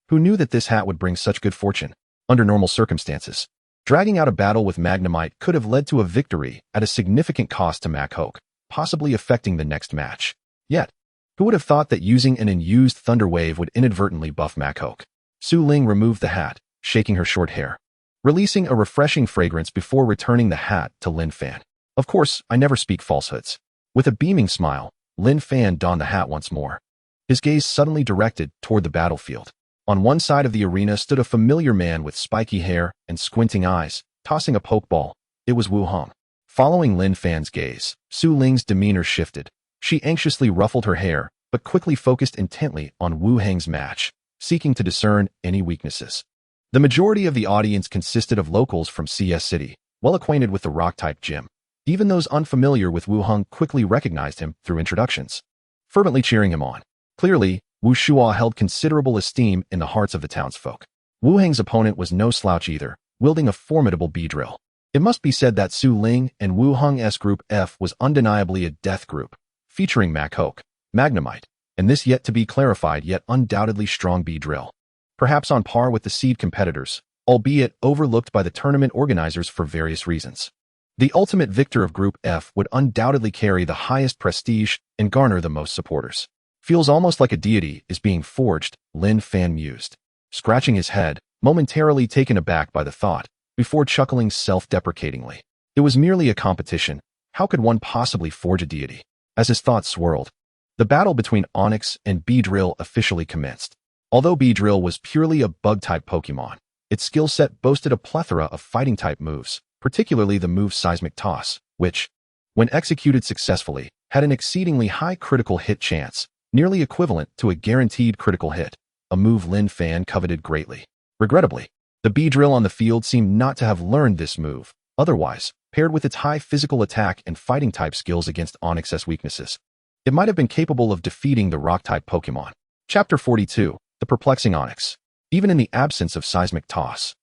[SPEAKER 1] Who knew that this hat would bring such good fortune? Under normal circumstances, dragging out a battle with Magnemite could have led to a victory at a significant cost to Machoke, possibly affecting the next match. Yet, who would have thought that using an unused Thunder Wave would inadvertently buff Machoke? Su Ling removed the hat, shaking her short hair, releasing a refreshing fragrance before returning the hat to Lin Fan. "Of course, I never speak falsehoods." With a beaming smile, Lin Fan donned the hat once more. His gaze suddenly directed toward the battlefield. On one side of the arena stood a familiar man with spiky hair and squinting eyes, tossing a pokeball. It was Wu Hong. Following Lin Fan's gaze, Su Ling's demeanor shifted. She anxiously ruffled her hair, but quickly focused intently on Wu Hong's match, seeking to discern any weaknesses. The majority of the audience consisted of locals from CS City, well acquainted with the rock-type gym. Even those unfamiliar with Wu Hong quickly recognized him through introductions, fervently cheering him on. Clearly, Wu Shuo held considerable esteem in the hearts of the townsfolk. Wu Hong's opponent was no slouch either, wielding a formidable B-drill. It must be said that Su Ling and Wu Hong's Group F was undeniably a death group, featuring Machoke, Magnemite, and this yet to be clarified yet undoubtedly strong B-drill. Perhaps on par with the seed competitors, albeit overlooked by the tournament organizers for various reasons. The ultimate victor of Group F would undoubtedly carry the highest prestige and garner the most supporters. "Feels almost like a deity is being forged," Lin Fan mused, scratching his head, momentarily taken aback by the thought, before chuckling self-deprecatingly. It was merely a competition. How could one possibly forge a deity? As his thoughts swirled, the battle between Onyx and Beedrill officially commenced. Although Beedrill was purely a bug-type Pokémon, its skill set boasted a plethora of fighting-type moves, particularly the move Seismic Toss, which, when executed successfully, had an exceedingly high critical hit chance, nearly equivalent to a guaranteed critical hit, a move Lin Fan coveted greatly. Regrettably, the Beedrill on the field seemed not to have learned this move. Otherwise, paired with its high physical attack and fighting-type skills against Onyx's weaknesses, it might have been capable of defeating the rock-type Pokémon. Chapter 42, The Perplexing Onyx. Even in the absence of Seismic Toss,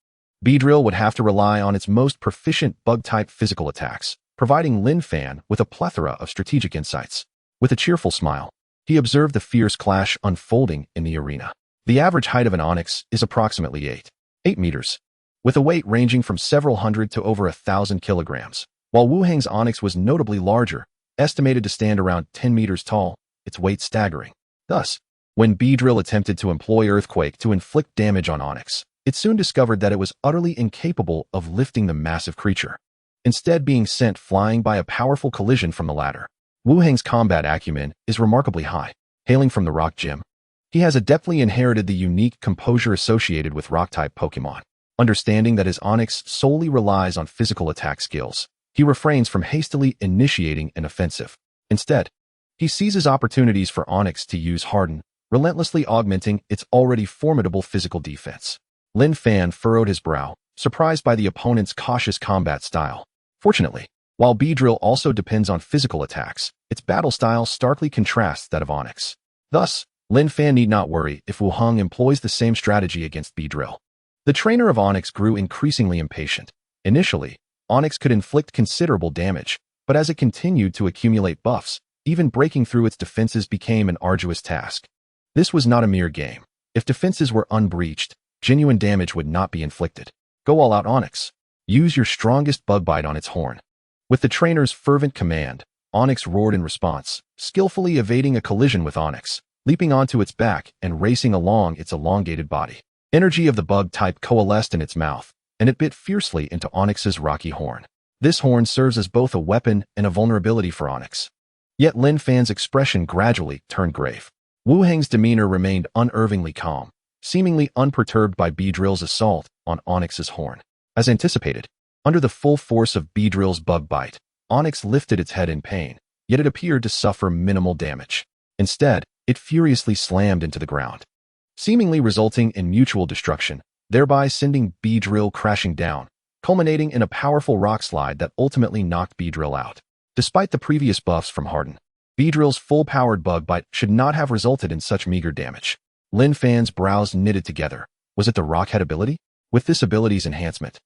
[SPEAKER 1] Beedrill would have to rely on its most proficient bug-type physical attacks, providing Lin Fan with a plethora of strategic insights. With a cheerful smile, he observed the fierce clash unfolding in the arena. The average height of an Onyx is approximately 8 8 meters, with a weight ranging from several hundred to over 1,000 kilograms. While Wu Heng's Onyx was notably larger, estimated to stand around 10 meters tall, its weight staggering. Thus, when Beedrill attempted to employ Earthquake to inflict damage on Onyx, it soon discovered that it was utterly incapable of lifting the massive creature, instead being sent flying by a powerful collision from the latter. Wu Heng's combat acumen is remarkably high. Hailing from the Rock Gym, he has adeptly inherited the unique composure associated with Rock-type Pokémon. Understanding that his Onyx solely relies on physical attack skills, he refrains from hastily initiating an offensive. Instead, he seizes opportunities for Onyx to use Harden, relentlessly augmenting its already formidable physical defense. Lin Fan furrowed his brow, surprised by the opponent's cautious combat style. Fortunately, while Beedrill also depends on physical attacks, its battle style starkly contrasts that of Onyx. Thus, Lin Fan need not worry if Wu Heng employs the same strategy against Beedrill. The trainer of Onyx grew increasingly impatient. Initially, Onyx could inflict considerable damage, but as it continued to accumulate buffs, even breaking through its defenses became an arduous task. This was not a mere game. If defenses were unbreached, genuine damage would not be inflicted. Go all out, Onyx. Use your strongest bug bite on its horn. With the trainer's fervent command, Onyx roared in response, skillfully evading a collision with Onyx, leaping onto its back and racing along its elongated body. Energy of the bug type coalesced in its mouth, and it bit fiercely into Onyx's rocky horn. This horn serves as both a weapon and a vulnerability for Onyx. Yet Lin Fan's expression gradually turned grave. Wu Heng's demeanor remained unervingly calm, seemingly unperturbed by Beedrill's assault on Onyx's horn. As anticipated, under the full force of Beedrill's bug bite, Onyx lifted its head in pain, yet it appeared to suffer minimal damage. Instead, it furiously slammed into the ground, seemingly resulting in mutual destruction, thereby sending Beedrill crashing down, culminating in a powerful rock slide that ultimately knocked Beedrill out. Despite the previous buffs from Harden, Beedrill's full-powered bug bite should not have resulted in such meager damage. Lin Fan's brows knitted together. Was it the Rockhead ability? With this ability's enhancement,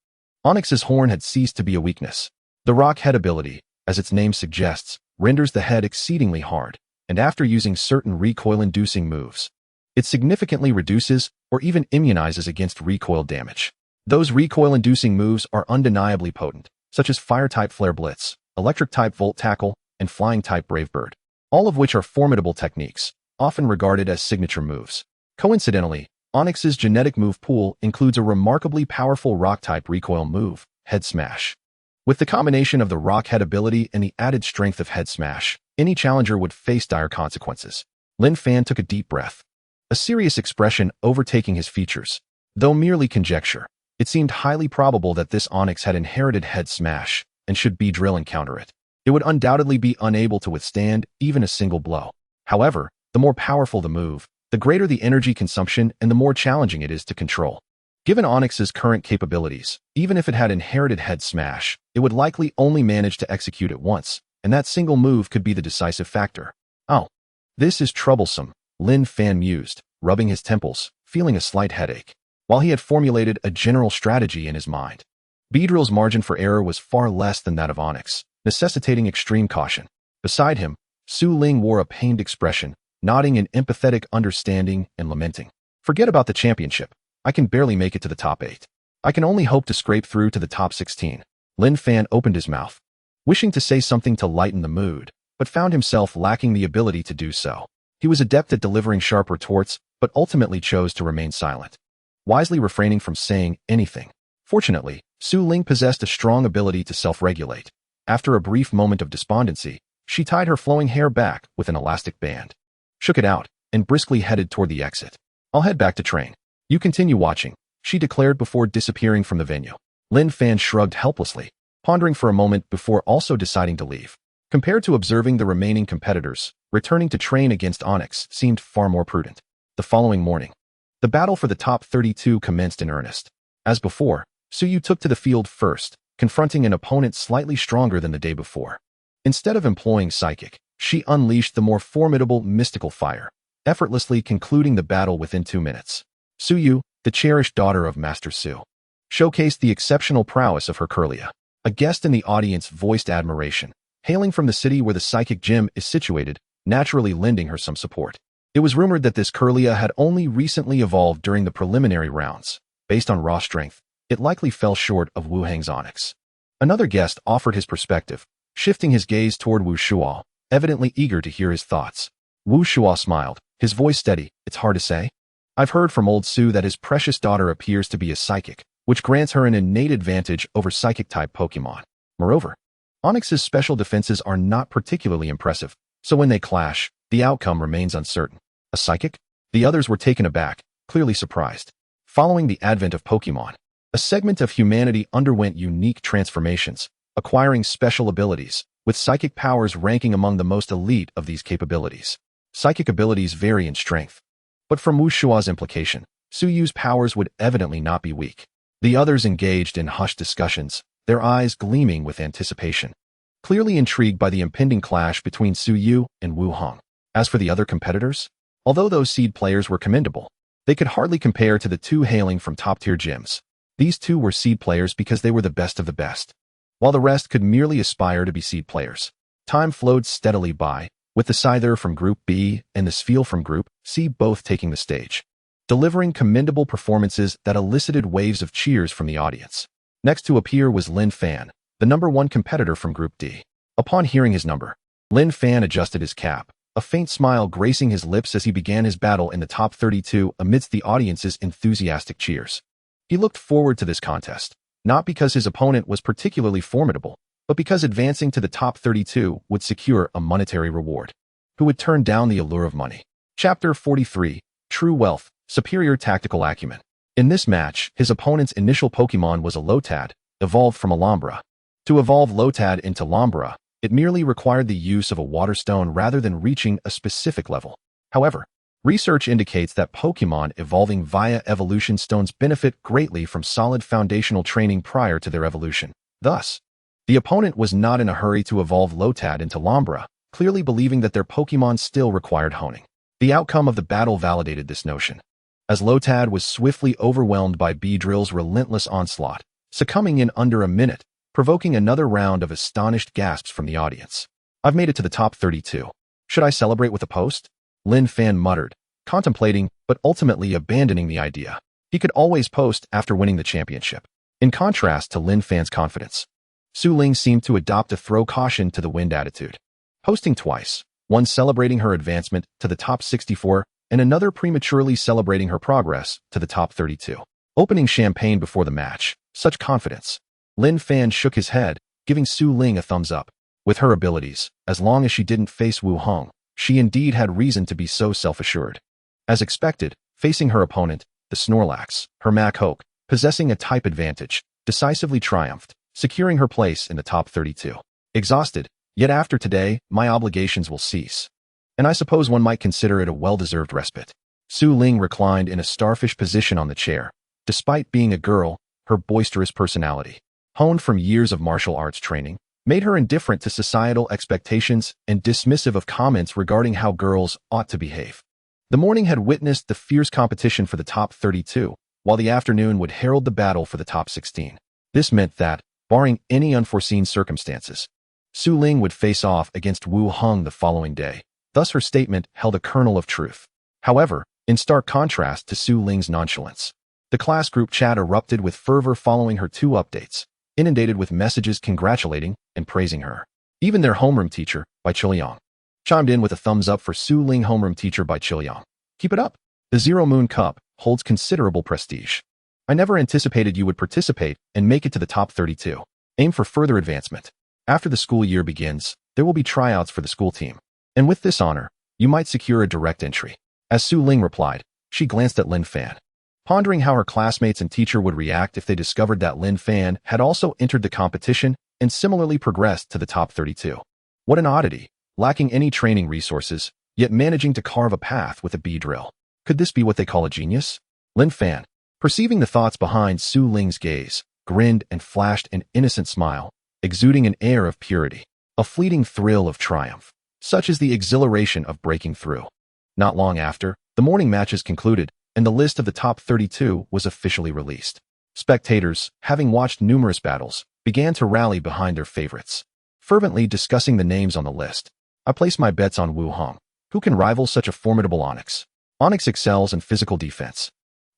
[SPEAKER 1] Onyx's horn had ceased to be a weakness. The Rockhead ability, as its name suggests, renders the head exceedingly hard, and after using certain recoil-inducing moves, it significantly reduces or even immunizes against recoil damage. Those recoil-inducing moves are undeniably potent, such as Fire-type Flare Blitz, Electric-type Volt Tackle, and Flying-type Brave Bird, all of which are formidable techniques, often regarded as signature moves. Coincidentally, Onyx's genetic move pool includes a remarkably powerful Rock-type recoil move, Head Smash. With the combination of the Rockhead ability and the added strength of Head Smash, any challenger would face dire consequences. Lin Fan took a deep breath, a serious expression overtaking his features. Though merely conjecture, it seemed highly probable that this Onyx had inherited Head Smash, and should Beedrill encounter it, it would undoubtedly be unable to withstand even a single blow. However, the more powerful the move, the greater the energy consumption and the more challenging it is to control. Given Onyx's current capabilities, even if it had inherited Head Smash, it would likely only manage to execute it once, and that single move could be the decisive factor. Oh, this is troublesome, Lin Fan mused, rubbing his temples, feeling a slight headache. While he had formulated a general strategy in his mind, Beedrill's margin for error was far less than that of Onyx, necessitating extreme caution. Beside him, Su Ling wore a pained expression, nodding in empathetic understanding and lamenting. Forget about the championship. I can barely make it to the top 8. I can only hope to scrape through to the top 16. Lin Fan opened his mouth, wishing to say something to lighten the mood, but found himself lacking the ability to do so. He was adept at delivering sharp retorts, but ultimately chose to remain silent, wisely refraining from saying anything. Fortunately, Su Ling possessed a strong ability to self-regulate. After a brief moment of despondency, she tied her flowing hair back with an elastic band, shook it out, and briskly headed toward the exit. I'll head back to train. You continue watching, she declared before disappearing from the venue. Lin Fan shrugged helplessly, pondering for a moment before also deciding to leave. Compared to observing the remaining competitors, returning to train against Onyx seemed far more prudent. The following morning, the battle for the top 32 commenced in earnest. As before, Suyu took to the field first, confronting an opponent slightly stronger than the day before. Instead of employing Psychic, she unleashed the more formidable Mystical Fire, effortlessly concluding the battle within 2 minutes. Suyu, the cherished daughter of Master Su, showcased the exceptional prowess of her Kirlia. A guest in the audience voiced admiration, hailing from the city where the Psychic Gym is situated, naturally lending her some support. It was rumored that this Kirlia had only recently evolved during the preliminary rounds, based on raw strength, it likely fell short of Wu Hang's Onyx. Another guest offered his perspective, shifting his gaze toward Wu Shuo, evidently eager to hear his thoughts. Wu Shuo smiled, his voice steady. It's hard to say. I've heard from old Su that his precious daughter appears to be a psychic, which grants her an innate advantage over psychic-type Pokémon. Moreover, Onyx's special defenses are not particularly impressive, so when they clash, the outcome remains uncertain. A psychic? The others were taken aback, clearly surprised. Following the advent of Pokémon, a segment of humanity underwent unique transformations, acquiring special abilities, with psychic powers ranking among the most elite of these capabilities. Psychic abilities vary in strength, but from Wu Shuo's implication, Su Yu's powers would evidently not be weak. The others engaged in hushed discussions, their eyes gleaming with anticipation, clearly intrigued by the impending clash between Su Yu and Wu Hong. As for the other competitors, although those seed players were commendable, they could hardly compare to the two hailing from top-tier gyms. These two were seed players because they were the best of the best, while the rest could merely aspire to be seed players. Time flowed steadily by, with the Scyther from Group B and the Spheal from Group C both taking the stage, delivering commendable performances that elicited waves of cheers from the audience. Next to appear was Lin Fan, the #1 competitor from Group D. Upon hearing his number, Lin Fan adjusted his cap, a faint smile gracing his lips as he began his battle in the top 32 amidst the audience's enthusiastic cheers. He looked forward to this contest, not because his opponent was particularly formidable, but because advancing to the top 32 would secure a monetary reward. Who would turn down the allure of money? Chapter 43, True Wealth, Superior Tactical Acumen. In this match, his opponent's initial Pokémon was a Lotad, evolved from a Lombra. To evolve Lotad into Lombra, it merely required the use of a water stone rather than reaching a specific level. However, research indicates that Pokémon evolving via evolution stones benefit greatly from solid foundational training prior to their evolution. Thus, the opponent was not in a hurry to evolve Lotad into Lombra, clearly believing that their Pokémon still required honing. The outcome of the battle validated this notion, as Lotad was swiftly overwhelmed by Beedrill's relentless onslaught, succumbing in under a minute, provoking another round of astonished gasps from the audience. I've made it to the top 32. Should I celebrate with a post? Lin Fan muttered, contemplating but ultimately abandoning the idea. He could always post after winning the championship. In contrast to Lin Fan's confidence, Su Ling seemed to adopt a throw caution to the wind attitude, posting twice, one celebrating her advancement to the top 64 and another prematurely celebrating her progress to the top 32. Opening champagne before the match, such confidence. Lin Fan shook his head, giving Su Ling a thumbs up. With her abilities, as long as she didn't face Wu Hong, she indeed had reason to be so self-assured. As expected, facing her opponent, the Snorlax, her Machoke, possessing a type advantage, decisively triumphed, securing her place in the top 32. Exhausted, yet after today, my obligations will cease. And I suppose one might consider it a well-deserved respite. Su Ling reclined in a starfish position on the chair. Despite being a girl, her boisterous personality, honed from years of martial arts training, made her indifferent to societal expectations and dismissive of comments regarding how girls ought to behave. The morning had witnessed the fierce competition for the top 32, while the afternoon would herald the battle for the top 16. This meant that, barring any unforeseen circumstances, Su Ling would face off against Wu Hong the following day. Thus her statement held a kernel of truth. However, in stark contrast to Su Ling's nonchalance, the class group chat erupted with fervor following her 2 updates, inundated with messages congratulating and praising her. Even their homeroom teacher, Bai Chilyang, chimed in with a thumbs up for Su Ling. Homeroom teacher Bai Chilyang. Keep it up. The Zero Moon Cup holds considerable prestige. I never anticipated you would participate and make it to the top 32. Aim for further advancement. After the school year begins, there will be tryouts for the school team. And with this honor, you might secure a direct entry. As Su Ling replied, she glanced at Lin Fan, pondering how her classmates and teacher would react if they discovered that Lin Fan had also entered the competition and similarly progressed to the top 32. What an oddity, lacking any training resources, yet managing to carve a path with a Beedrill. Could this be what they call a genius? Lin Fan, perceiving the thoughts behind Su Ling's gaze, grinned and flashed an innocent smile, exuding an air of purity, a fleeting thrill of triumph, such as the exhilaration of breaking through. Not long after, the morning matches concluded, and the list of the top 32 was officially released. Spectators, having watched numerous battles, began to rally behind their favorites, fervently discussing the names on the list. I place my bets on Wu Hong. Who can rival such a formidable Onyx? Onyx excels in physical defense.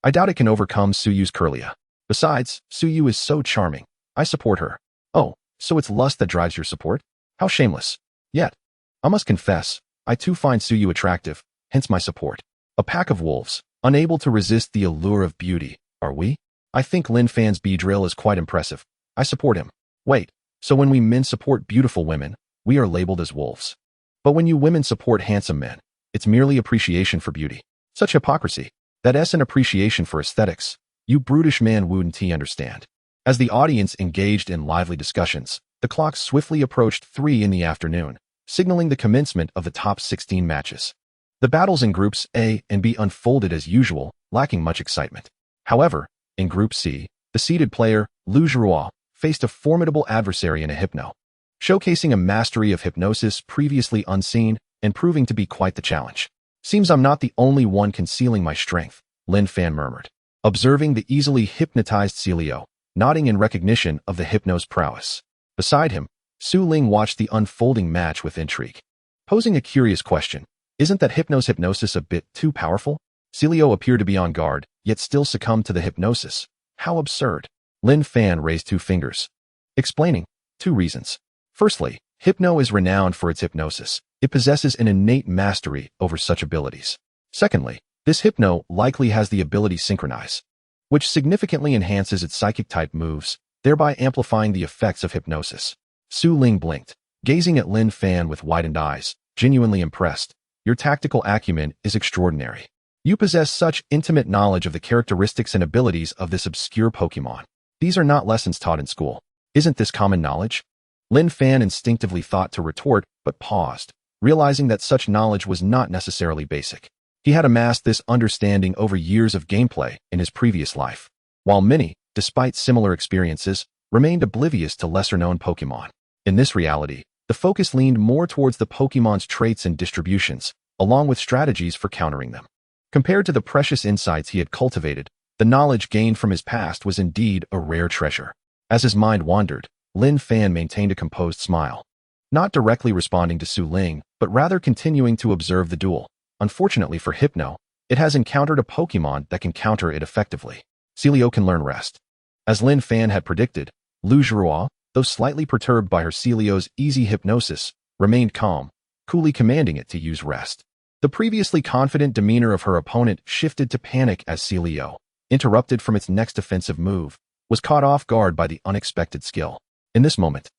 [SPEAKER 1] I doubt it can overcome Suyu's Curlia. Besides, Suyu is so charming. I support her. Oh, so it's lust that drives your support? How shameless. Yet, I must confess, I too find Suyu attractive, hence my support. A pack of wolves, unable to resist the allure of beauty, are we? I think Lin Fan's Beedrill is quite impressive. I support him. Wait, so when we men support beautiful women, we are labeled as wolves. But when you women support handsome men, it's merely appreciation for beauty. Such hypocrisy. That is an appreciation for aesthetics. You brutish man wouldn't understand. As the audience engaged in lively discussions, the clock swiftly approached 3 in the afternoon, signaling the commencement of the top 16 matches. The battles in Groups A and B unfolded as usual, lacking much excitement. However, in Group C, the seeded player, Lu Zhuruo, faced a formidable adversary in a Hypno, showcasing a mastery of hypnosis previously unseen and proving to be quite the challenge. Seems I'm not the only one concealing my strength, Lin Fan murmured, observing the easily hypnotized Celio, nodding in recognition of the Hypno's prowess. Beside him, Su Ling watched the unfolding match with intrigue, posing a curious question. Isn't that Hypno's hypnosis a bit too powerful? Celio appeared to be on guard, yet still succumbed to the hypnosis. How absurd. Lin Fan raised 2 fingers, explaining 2 reasons. Firstly, Hypno is renowned for its hypnosis. It possesses an innate mastery over such abilities. Secondly, this Hypno likely has the ability Synchronize, which significantly enhances its psychic-type moves, thereby amplifying the effects of hypnosis. Su Ling blinked, gazing at Lin Fan with widened eyes, genuinely impressed. Your tactical acumen is extraordinary. You possess such intimate knowledge of the characteristics and abilities of this obscure Pokémon. These are not lessons taught in school. Isn't this common knowledge? Lin Fan instinctively thought to retort, but paused, realizing that such knowledge was not necessarily basic. He had amassed this understanding over years of gameplay in his previous life, while many, despite similar experiences, remained oblivious to lesser-known Pokémon. In this reality, the focus leaned more towards the Pokémon's traits and distributions, along with strategies for countering them. Compared to the precious insights he had cultivated, the knowledge gained from his past was indeed a rare treasure. As his mind wandered, Lin Fan maintained a composed smile, not directly responding to Su Ling, but rather continuing to observe the duel. Unfortunately for Hypno, it has encountered a Pokémon that can counter it effectively. Celio can learn rest. As Lin Fan had predicted, Lu Zhuruo, though slightly perturbed by her Celio's easy hypnosis, remained calm, coolly commanding it to use rest. The previously confident demeanor of her opponent shifted to panic as Celio, interrupted from its next offensive move, was caught off guard by the unexpected skill. In this moment,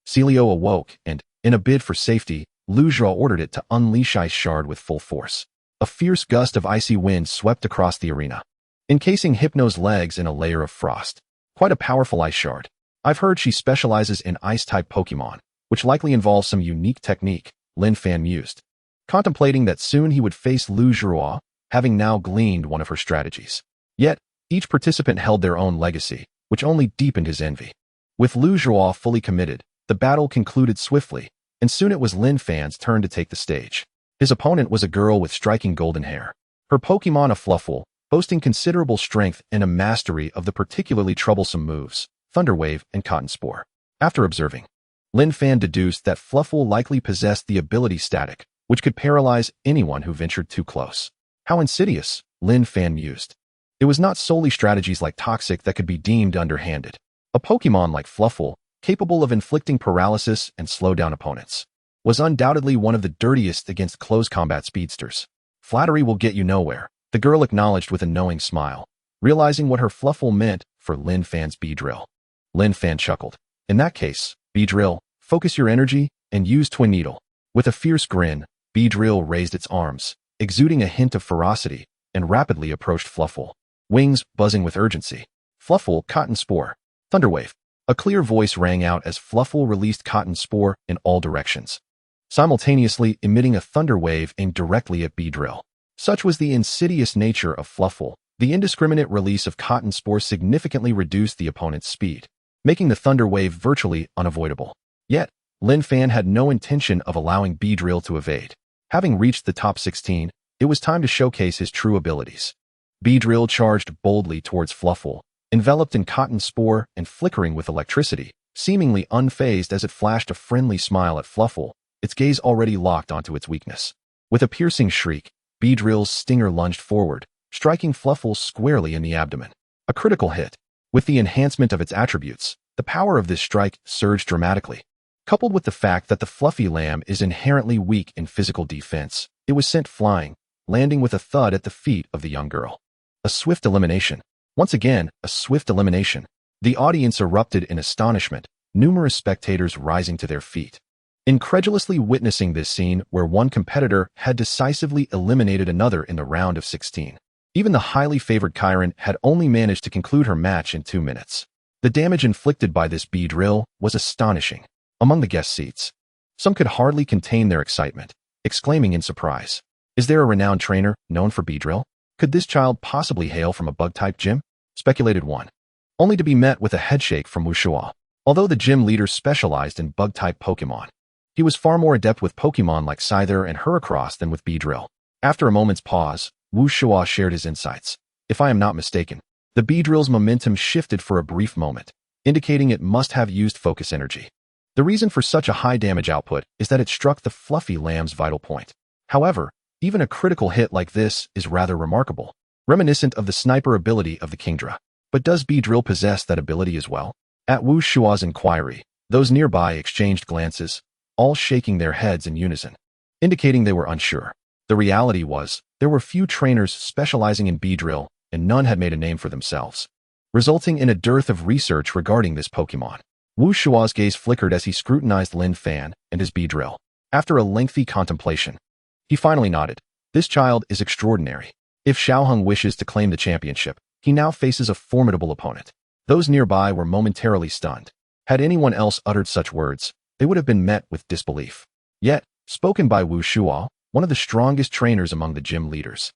[SPEAKER 1] Celio awoke and, in a bid for safety, Lu Zhuruo ordered it to unleash Ice Shard with full force. A fierce gust of icy wind swept across the arena, encasing Hypno's legs in a layer of frost. Quite a powerful Ice Shard. I've heard she specializes in Ice-type Pokémon, which likely involves some unique technique, Lin Fan mused, contemplating that soon he would face Lu Zhuruo, having now gleaned one of her strategies. Yet, each participant held their own legacy, which only deepened his envy. With Lu Zhuruo fully committed, the battle concluded swiftly, and soon it was Lin Fan's turn to take the stage. His opponent was a girl with striking golden hair. Her Pokémon a Fluffle, boasting considerable strength and a mastery of the particularly troublesome moves, Thunder Wave and Cotton Spore. After observing, Lin Fan deduced that Fluffle likely possessed the ability Static, which could paralyze anyone who ventured too close. How insidious, Lin Fan mused. It was not solely strategies like Toxic that could be deemed underhanded. A Pokémon like Fluffle, capable of inflicting paralysis and slow down opponents, was undoubtedly one of the dirtiest against close combat speedsters. Flattery will get you nowhere, the girl acknowledged with a knowing smile, realizing what her Fluffle meant for Lin Fan's Beedrill. Lin Fan chuckled. In that case, Beedrill, focus your energy and use Twin Needle. With a fierce grin, Beedrill raised its arms, exuding a hint of ferocity, and rapidly approached Fluffle, wings buzzing with urgency. Fluffle, Cotton Spore. Thunderwave. A clear voice rang out as Fluffle released Cotton Spore in all directions, simultaneously emitting a thunder wave aimed directly at Beedrill. Such was the insidious nature of Fluffle. The indiscriminate release of Cotton Spore significantly reduced the opponent's speed, making the thunder wave virtually unavoidable. Yet, Lin Fan had no intention of allowing Beedrill to evade. Having reached the top 16, it was time to showcase his true abilities. Beedrill charged boldly towards Fluffle, enveloped in Cotton Spore and flickering with electricity, seemingly unfazed as it flashed a friendly smile at Fluffle, its gaze already locked onto its weakness. With a piercing shriek, Beedrill's stinger lunged forward, striking Fluffle squarely in the abdomen. A critical hit. With the enhancement of its attributes, the power of this strike surged dramatically. Coupled with the fact that the fluffy lamb is inherently weak in physical defense, it was sent flying, landing with a thud at the feet of the young girl. A swift elimination. Once again, a swift elimination. The audience erupted in astonishment, numerous spectators rising to their feet, incredulously witnessing this scene where one competitor had decisively eliminated another in the round of 16. Even the highly favored Chiron had only managed to conclude her match in 2 minutes. The damage inflicted by this Beedrill was astonishing. Among the guest seats, some could hardly contain their excitement, exclaiming in surprise, "Is there a renowned trainer known for Beedrill? Could this child possibly hail from a bug-type gym?" Speculated one, only to be met with a headshake from Wushua. Although the gym leader specialized in bug-type Pokémon, he was far more adept with Pokémon like Scyther and Heracross than with Beedrill. After a moment's pause, Wushua shared his insights. "If I am not mistaken, the Beedrill's momentum shifted for a brief moment, indicating it must have used focus energy. The reason for such a high damage output is that it struck the fluffy lamb's vital point. However, even a critical hit like this is rather remarkable, reminiscent of the sniper ability of the Kingdra. But does Beedrill possess that ability as well?" At Wushua's inquiry, those nearby exchanged glances, all shaking their heads in unison, indicating they were unsure. The reality was, there were few trainers specializing in Beedrill, and none had made a name for themselves, resulting in a dearth of research regarding this Pokémon. Wushua's gaze flickered as he scrutinized Lin Fan and his Beedrill. After a lengthy contemplation, he finally nodded. This child is extraordinary. If Xiaoheng wishes to claim the championship, he now faces a formidable opponent. Those nearby were momentarily stunned. Had anyone else uttered such words, they would have been met with disbelief. Yet, spoken by Wushua, one of the strongest trainers among the gym leaders,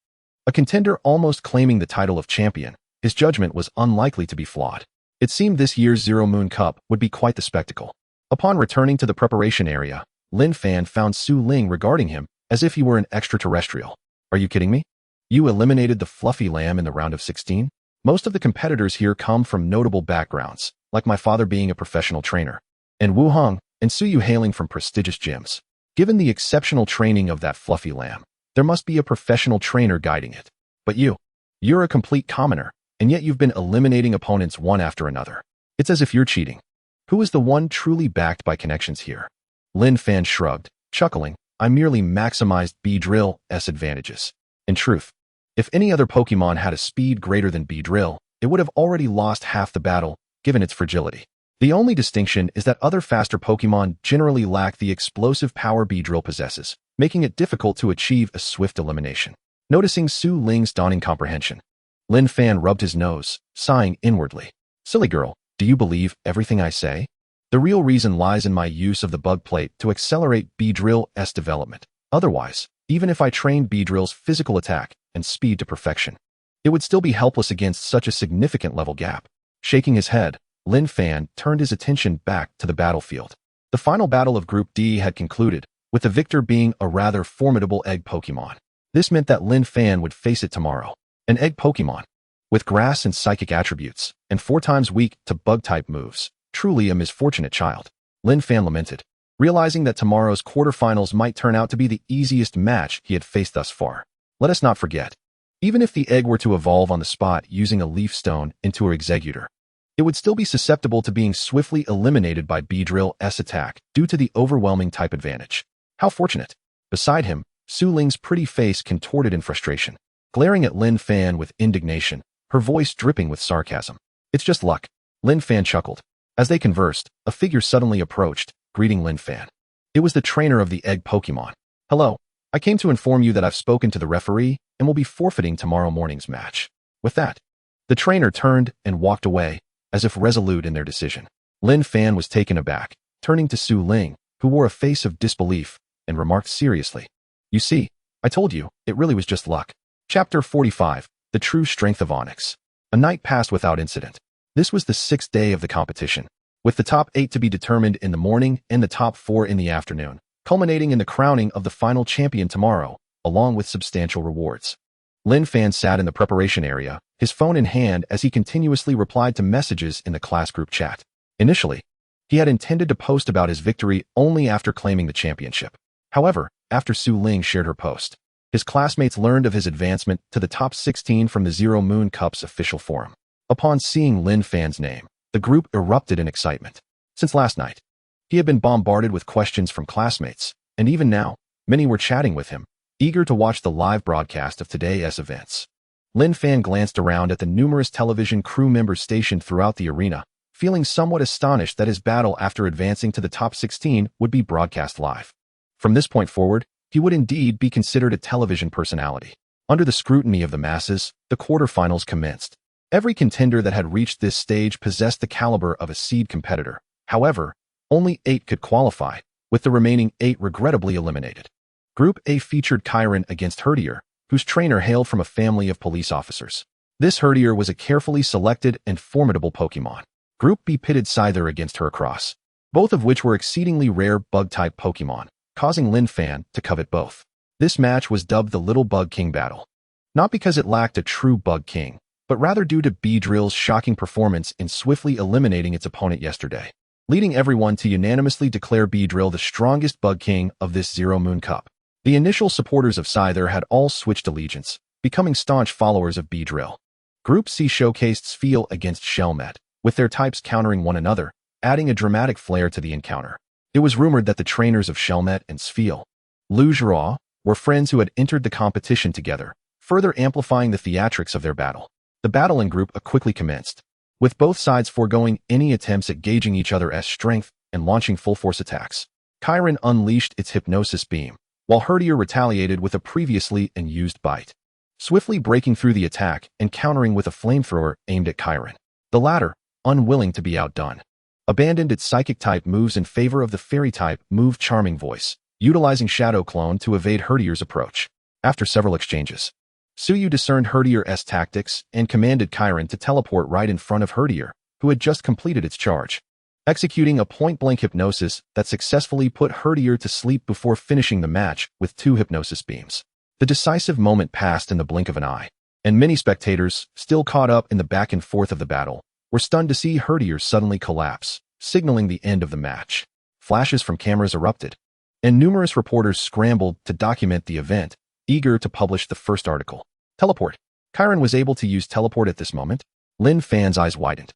[SPEAKER 1] a contender almost claiming the title of champion, his judgment was unlikely to be flawed. It seemed this year's Zero Moon Cup would be quite the spectacle. Upon returning to the preparation area, Lin Fan found Su Ling regarding him as if he were an extraterrestrial. "Are you kidding me? You eliminated the fluffy lamb in the round of 16? Most of the competitors here come from notable backgrounds, like my father being a professional trainer, and Wu Hong and Su Yu hailing from prestigious gyms. Given the exceptional training of that fluffy lamb, there must be a professional trainer guiding it. But you're a complete commoner, and yet you've been eliminating opponents one after another. It's as if you're cheating. Who is the one truly backed by connections here?" Lin Fan shrugged, chuckling. "I merely maximized Beedrill's advantages. In truth, if any other Pokémon had a speed greater than Beedrill, it would have already lost half the battle, given its fragility. The only distinction is that other faster Pokémon generally lack the explosive power Beedrill possesses, making it difficult to achieve a swift elimination." Noticing Su Ling's dawning comprehension, Lin Fan rubbed his nose, sighing inwardly. "Silly girl, do you believe everything I say? The real reason lies in my use of the bug plate to accelerate Beedrill's development. Otherwise, even if I trained Beedrill's physical attack and speed to perfection, it would still be helpless against such a significant level gap." Shaking his head, Lin Fan turned his attention back to the battlefield. The final battle of Group D had concluded, with the victor being a rather formidable egg Pokémon. This meant that Lin Fan would face it tomorrow. An egg Pokémon, with grass and psychic attributes, and 4 times weak to bug-type moves. Truly a misfortunate child, Lin Fan lamented, realizing that tomorrow's quarterfinals might turn out to be the easiest match he had faced thus far. Let us not forget, even if the egg were to evolve on the spot using a leaf stone into her executor, it would still be susceptible to being swiftly eliminated by Beedrill's attack due to the overwhelming type advantage. How fortunate. Beside him, Su Ling's pretty face contorted in frustration, glaring at Lin Fan with indignation, her voice dripping with sarcasm. "It's just luck." Lin Fan chuckled. As they conversed, a figure suddenly approached, greeting Lin Fan. It was the trainer of the egg Pokémon. "Hello, I came to inform you that I've spoken to the referee and will be forfeiting tomorrow morning's match." With that, the trainer turned and walked away, as if resolute in their decision. Lin Fan was taken aback, turning to Su Ling, who wore a face of disbelief, and remarked seriously, "You see, I told you, it really was just luck." Chapter 45, The True Strength of Onyx. A night passed without incident. This was the 6th day of the competition, with the top 8 to be determined in the morning and the top 4 in the afternoon, culminating in the crowning of the final champion tomorrow, along with substantial rewards. Lin Fan sat in the preparation area, his phone in hand as he continuously replied to messages in the class group chat. Initially, he had intended to post about his victory only after claiming the championship. However, after Su Ling shared her post, His classmates learned of his advancement to the top 16 from the Zero Moon Cup's official forum. Upon seeing Lin Fan's name, the group erupted in excitement. Since last night, he had been bombarded with questions from classmates, and even now, many were chatting with him, eager to watch the live broadcast of today's events. Lin Fan glanced around at the numerous television crew members stationed throughout the arena, feeling somewhat astonished that his battle after advancing to the top 16 would be broadcast live. From this point forward, he would indeed be considered a television personality. Under the scrutiny of the masses, the quarterfinals commenced. Every contender that had reached this stage possessed the caliber of a seed competitor. However, only 8 could qualify, with the remaining 8 regrettably eliminated. Group A featured Chiron against Herdier, whose trainer hailed from a family of police officers. This Herdier was a carefully selected and formidable Pokémon. Group B pitted Scyther against Heracross, both of which were exceedingly rare bug-type Pokémon, causing Lin Fan to covet both. This match was dubbed the Little Bug King Battle, not because it lacked a true Bug King, but rather due to Beedrill's shocking performance in swiftly eliminating its opponent yesterday, leading everyone to unanimously declare Beedrill the strongest Bug King of this Zero Moon Cup. The initial supporters of Scyther had all switched allegiance, becoming staunch followers of Beedrill. Group C showcased Spheal against Shelmet, with their types countering one another, adding a dramatic flair to the encounter. It was rumored that the trainers of Shelmet and Spheal, Lugerois, were friends who had entered the competition together, further amplifying the theatrics of their battle. The battle in Group A quickly commenced, with both sides foregoing any attempts at gauging each other's strength and launching full-force attacks. Chiron unleashed its Hypnosis Beam, while Herdier retaliated with a previously unused bite, swiftly breaking through the attack and countering with a flamethrower aimed at Chiron. The latter, unwilling to be outdone, abandoned its Psychic-type moves in favor of the Fairy-type move Charming Voice, utilizing Shadow Clone to evade Herdier's approach. After several exchanges, Suyu discerned Herdier's tactics and commanded Chiron to teleport right in front of Herdier, who had just completed its charge, executing a point-blank hypnosis that successfully put Herdier to sleep before finishing the match with 2 hypnosis beams. The decisive moment passed in the blink of an eye, and many spectators, still caught up in the back and forth of the battle, were stunned to see Herdier suddenly collapse, signaling the end of the match. Flashes from cameras erupted, and numerous reporters scrambled to document the event, eager to publish the first article. Teleport. Chiron was able to use teleport at this moment. Lin Fan's eyes widened.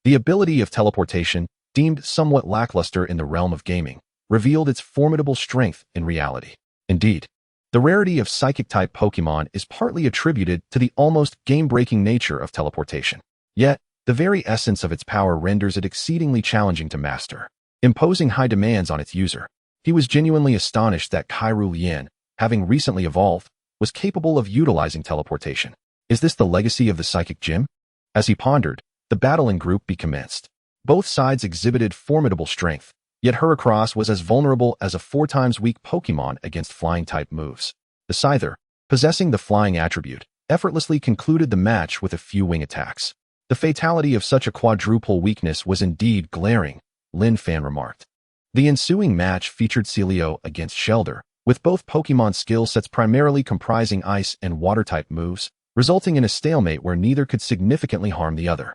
[SPEAKER 1] The ability of teleportation, deemed somewhat lackluster in the realm of gaming, revealed its formidable strength in reality. Indeed, the rarity of Psychic-type Pokémon is partly attributed to the almost game-breaking nature of teleportation. Yet, the very essence of its power renders it exceedingly challenging to master, imposing high demands on its user. He was genuinely astonished that Kairu Lien, having recently evolved, was capable of utilizing teleportation. Is this the legacy of the Psychic Gym? As he pondered, the battle in Group B commenced. Both sides exhibited formidable strength, yet Heracross was as vulnerable as a 4 times weak Pokémon against flying-type moves. The Scyther, possessing the flying attribute, effortlessly concluded the match with a few wing attacks. The fatality of such a quadruple weakness was indeed glaring, Lin Fan remarked. The ensuing match featured Celio against Shelder, with both Pokémon skill sets primarily comprising ice and water-type moves, resulting in a stalemate where neither could significantly harm the other.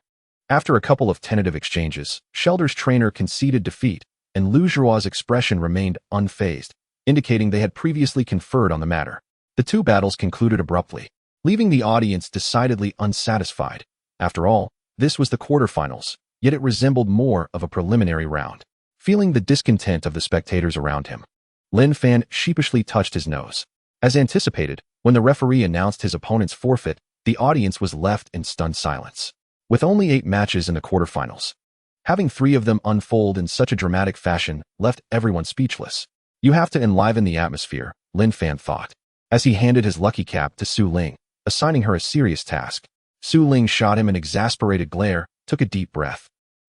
[SPEAKER 1] After a couple of tentative exchanges, Shelder's trainer conceded defeat, and Lugerois' expression remained unfazed, indicating they had previously conferred on the matter. The 2 battles concluded abruptly, leaving the audience decidedly unsatisfied. After all, this was the quarterfinals, yet it resembled more of a preliminary round. Feeling the discontent of the spectators around him, Lin Fan sheepishly touched his nose. As anticipated, when the referee announced his opponent's forfeit, the audience was left in stunned silence. With only 8 matches in the quarterfinals, having 3 of them unfold in such a dramatic fashion left everyone speechless. You have to enliven the atmosphere, Lin Fan thought, as he handed his lucky cap to Su Ling, assigning her a serious task. Su Ling shot him an exasperated glare, took a deep breath,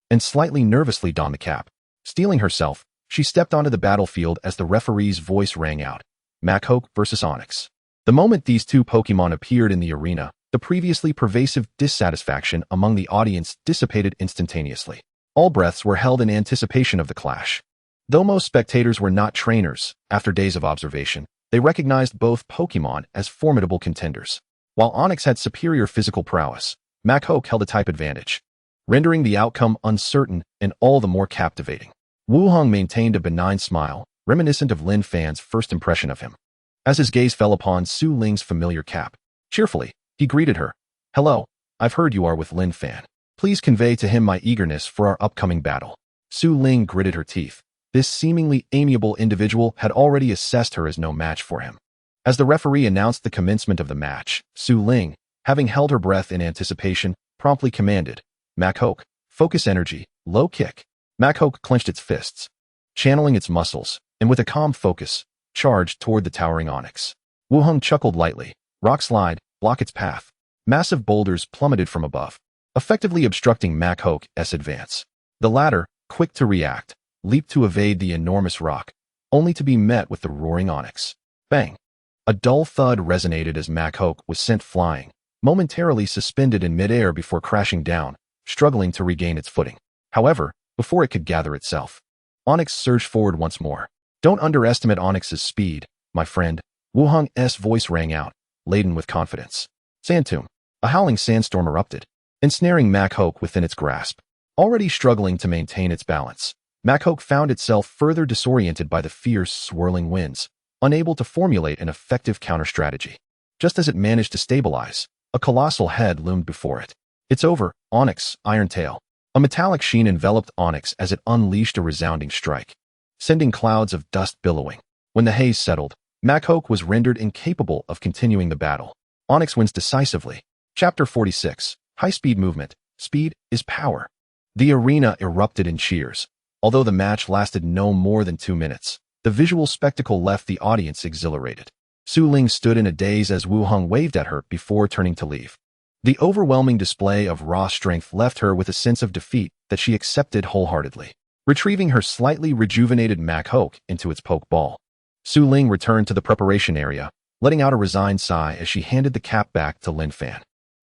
[SPEAKER 1] and slightly nervously donned the cap. Steeling herself, she stepped onto the battlefield as the referee's voice rang out. Machoke versus Onyx. The moment these 2 Pokémon appeared in the arena, the previously pervasive dissatisfaction among the audience dissipated instantaneously. All breaths were held in anticipation of the clash. Though most spectators were not trainers, after days of observation, they recognized both Pokémon as formidable contenders. While Onyx had superior physical prowess, Machoke held a type advantage, rendering the outcome uncertain and all the more captivating. Wu Hong maintained a benign smile, reminiscent of Lin Fan's first impression of him. As his gaze fell upon Su Ling's familiar cap, cheerfully, he greeted her. "Hello, I've heard you are with Lin Fan. Please convey to him my eagerness for our upcoming battle." Su Ling gritted her teeth. This seemingly amiable individual had already assessed her as no match for him. As the referee announced the commencement of the match, Su Ling, having held her breath in anticipation, promptly commanded, "Makhok, focus energy, low kick." Makhok clenched its fists, channeling its muscles, and with a calm focus, charged toward the towering onyx. Wuheng chuckled lightly. "Rock slide, block its path." Massive boulders plummeted from above, effectively obstructing Makhok's advance. The latter, quick to react, leaped to evade the enormous rock, only to be met with the roaring onyx. Bang! A dull thud resonated as Makhok was sent flying, momentarily suspended in midair before crashing down, struggling to regain its footing. However, before it could gather itself, Onyx surged forward once more. "Don't underestimate Onyx's speed, my friend." Wuheng's voice rang out, laden with confidence. Sandtomb. A howling sandstorm erupted, ensnaring Makhok within its grasp. Already struggling to maintain its balance, Makhok found itself further disoriented by the fierce, swirling winds, unable to formulate an effective counter-strategy. Just as it managed to stabilize, a colossal head loomed before it. "It's over, Onyx, Iron Tail." A metallic sheen enveloped Onyx as it unleashed a resounding strike, sending clouds of dust billowing. When the haze settled, Makhok was rendered incapable of continuing the battle. Onyx wins decisively. Chapter 46. High-speed movement. Speed is power. The arena erupted in cheers. Although the match lasted no more than 2 minutes, the visual spectacle left the audience exhilarated. Su Ling stood in a daze as Wuheng waved at her before turning to leave. The overwhelming display of raw strength left her with a sense of defeat that she accepted wholeheartedly. Retrieving her slightly rejuvenated Makhok into its poke ball, Su Ling returned to the preparation area, letting out a resigned sigh as she handed the cap back to Lin Fan.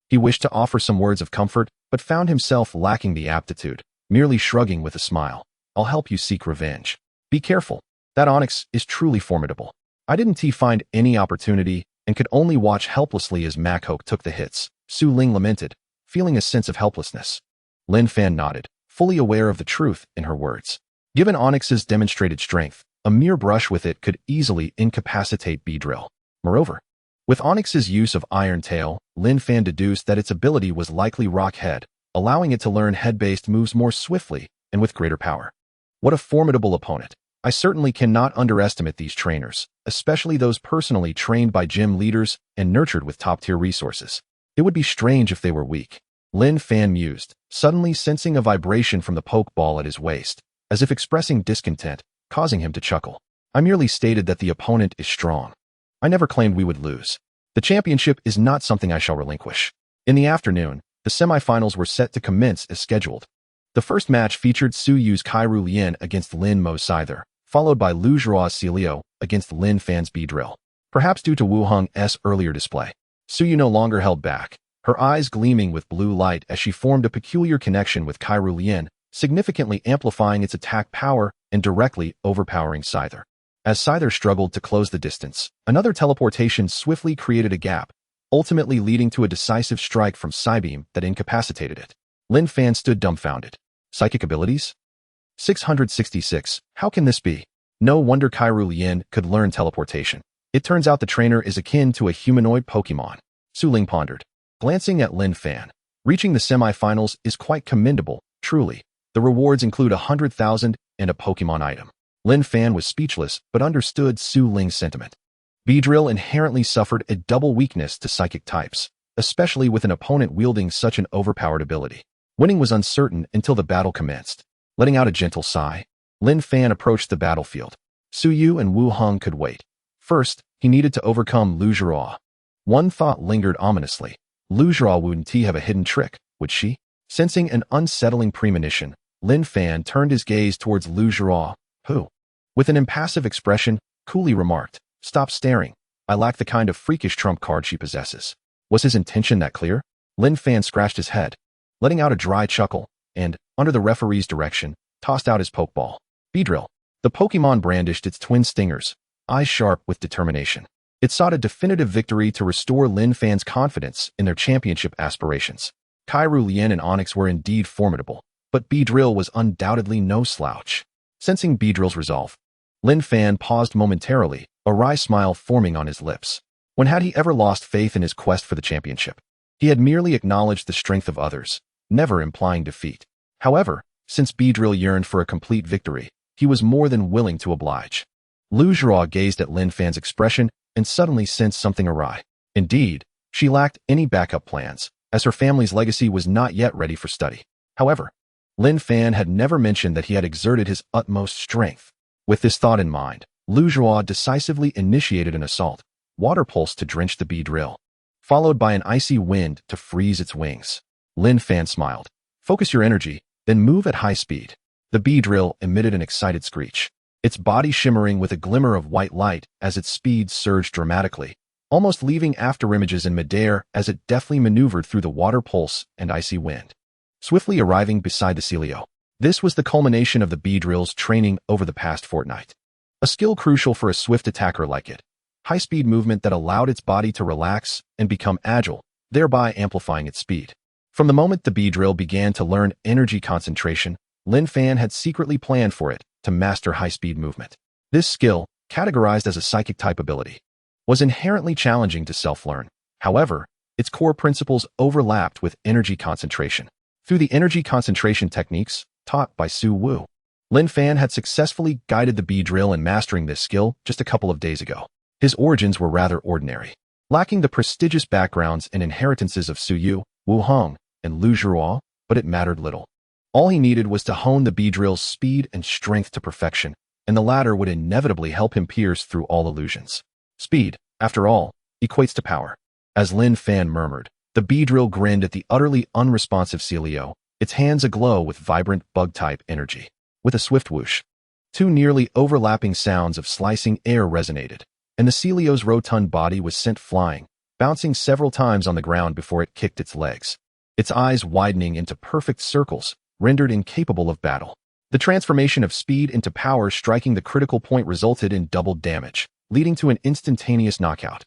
[SPEAKER 1] He wished to offer some words of comfort, but found himself lacking the aptitude, merely shrugging with a smile. "I'll help you seek revenge. Be careful. That Onyx is truly formidable." I didn't find any opportunity and could only watch helplessly as Makhok took the hits. Su Ling lamented, feeling a sense of helplessness. Lin Fan nodded, fully aware of the truth in her words. Given Onyx's demonstrated strength, a mere brush with it could easily incapacitate Beedrill. Moreover, with Onyx's use of Iron Tail, Lin Fan deduced that its ability was likely Rock Head, allowing it to learn head-based moves more swiftly and with greater power. What a formidable opponent. I certainly cannot underestimate these trainers, especially those personally trained by gym leaders and nurtured with top-tier resources. It would be strange if they were weak. Lin Fan mused, suddenly sensing a vibration from the poke ball at his waist, as if expressing discontent, causing him to chuckle. "I merely stated that the opponent is strong. I never claimed we would lose. The championship is not something I shall relinquish." In the afternoon, the semifinals were set to commence as scheduled. The first match featured Su Yu's Kairu Lian against Lin Mo's Scyther, followed by Lu Zhua's Celio against Lin Fan's Beedrill. Perhaps due to Wuheng's earlier display, Su Yu no longer held back, her eyes gleaming with blue light as she formed a peculiar connection with Kairu Lian, significantly amplifying its attack power and directly overpowering Scyther. As Scyther struggled to close the distance, another teleportation swiftly created a gap, ultimately leading to a decisive strike from Psybeam that incapacitated it. Lin Fan stood dumbfounded. Psychic abilities? 666. How can this be? No wonder Kairu Lian could learn teleportation. It turns out the trainer is akin to a humanoid Pokémon. Su Ling pondered, glancing at Lin Fan. Reaching the semifinals is quite commendable, truly. The rewards include 100,000 and a Pokémon item. Lin Fan was speechless but understood Su Ling's sentiment. Beedrill inherently suffered a double weakness to psychic types, especially with an opponent wielding such an overpowered ability. Winning was uncertain until the battle commenced. Letting out a gentle sigh, Lin Fan approached the battlefield. Su Yu and Wuheng could wait. First, he needed to overcome Lu Zhua. One thought lingered ominously. Lu Zhua wouldn't have a hidden trick, would she? Sensing an unsettling premonition, Lin Fan turned his gaze towards Lu Zhua, who, with an impassive expression, coolly remarked, "Stop staring. I lack the kind of freakish trump card she possesses." Was his intention that clear? Lin Fan scratched his head, letting out a dry chuckle, and, under the referee's direction, tossed out his pokeball. Beedrill. The Pokémon brandished its twin stingers, eyes sharp with determination. It sought a definitive victory to restore Lin Fan's confidence in their championship aspirations. Kairu Lian and Onyx were indeed formidable, but Beedrill was undoubtedly no slouch. Sensing Beedrill's resolve, Lin Fan paused momentarily, a wry smile forming on his lips. When had he ever lost faith in his quest for the championship? He had merely acknowledged the strength of others, never implying defeat. However, since Beedrill yearned for a complete victory, he was more than willing to oblige. Lu Zhao gazed at Lin Fan's expression and suddenly sensed something awry. Indeed, she lacked any backup plans, as her family's legacy was not yet ready for study. However, Lin Fan had never mentioned that he had exerted his utmost strength. With this thought in mind, Lu Zhao decisively initiated an assault, water pulse to drench the Beedrill, followed by an icy wind to freeze its wings. Lin Fan smiled. Focus your energy, then move at high speed. The Beedrill emitted an excited screech, its body shimmering with a glimmer of white light as its speed surged dramatically, almost leaving afterimages in midair as it deftly maneuvered through the water pulse and icy wind, swiftly arriving beside the Celio. This was the culmination of the Beedrill's training over the past fortnight. A skill crucial for a swift attacker like it. High-speed movement that allowed its body to relax and become agile, thereby amplifying its speed. From the moment the Beedrill began to learn energy concentration, Lin Fan had secretly planned for it to master high-speed movement. This skill, categorized as a psychic-type ability, was inherently challenging to self-learn. However, its core principles overlapped with energy concentration. Through the energy concentration techniques taught by Su Wu, Lin Fan had successfully guided the Beedrill in mastering this skill just a couple of days ago. His origins were rather ordinary, lacking the prestigious backgrounds and inheritances of Su Yu, Wu Hong, and Lu Zhao, but it mattered little. All he needed was to hone the Beedrill's speed and strength to perfection, and the latter would inevitably help him pierce through all illusions. Speed, after all, equates to power. As Lin Fan murmured, the Beedrill grinned at the utterly unresponsive Celio, its hands aglow with vibrant bug-type energy. With a swift whoosh, two nearly overlapping sounds of slicing air resonated, and the Celio's rotund body was sent flying, bouncing several times on the ground before it kicked its legs, its eyes widening into perfect circles, rendered incapable of battle. The transformation of speed into power striking the critical point resulted in doubled damage, leading to an instantaneous knockout.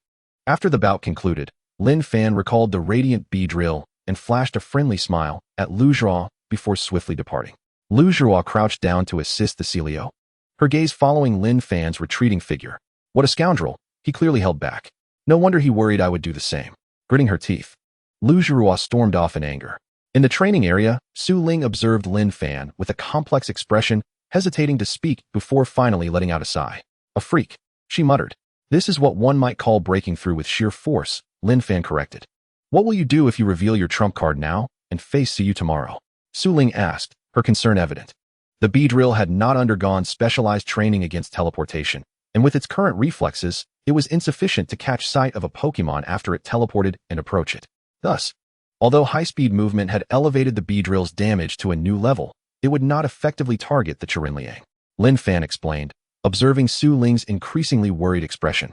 [SPEAKER 1] After the bout concluded, Lin Fan recalled the radiant Beedrill and flashed a friendly smile at Lu Zhao before swiftly departing. Lu Zhao crouched down to assist the Celio, her gaze following Lin Fan's retreating figure. What a scoundrel, he clearly held back. No wonder he worried I would do the same. Gritting her teeth, Lu Zhao stormed off in anger. In the training area, Su Ling observed Lin Fan with a complex expression, hesitating to speak before finally letting out a sigh. A freak, she muttered. This is what one might call breaking through with sheer force, Lin Fan corrected. What will you do if you reveal your trump card now and face Su Yu tomorrow? Su Ling asked, her concern evident. The Beedrill had not undergone specialized training against teleportation, and with its current reflexes, it was insufficient to catch sight of a Pokémon after it teleported and approach it. Thus, although high-speed movement had elevated the Beedrill's damage to a new level, it would not effectively target the Chirinliang. Lin Fan explained, observing Su Ling's increasingly worried expression,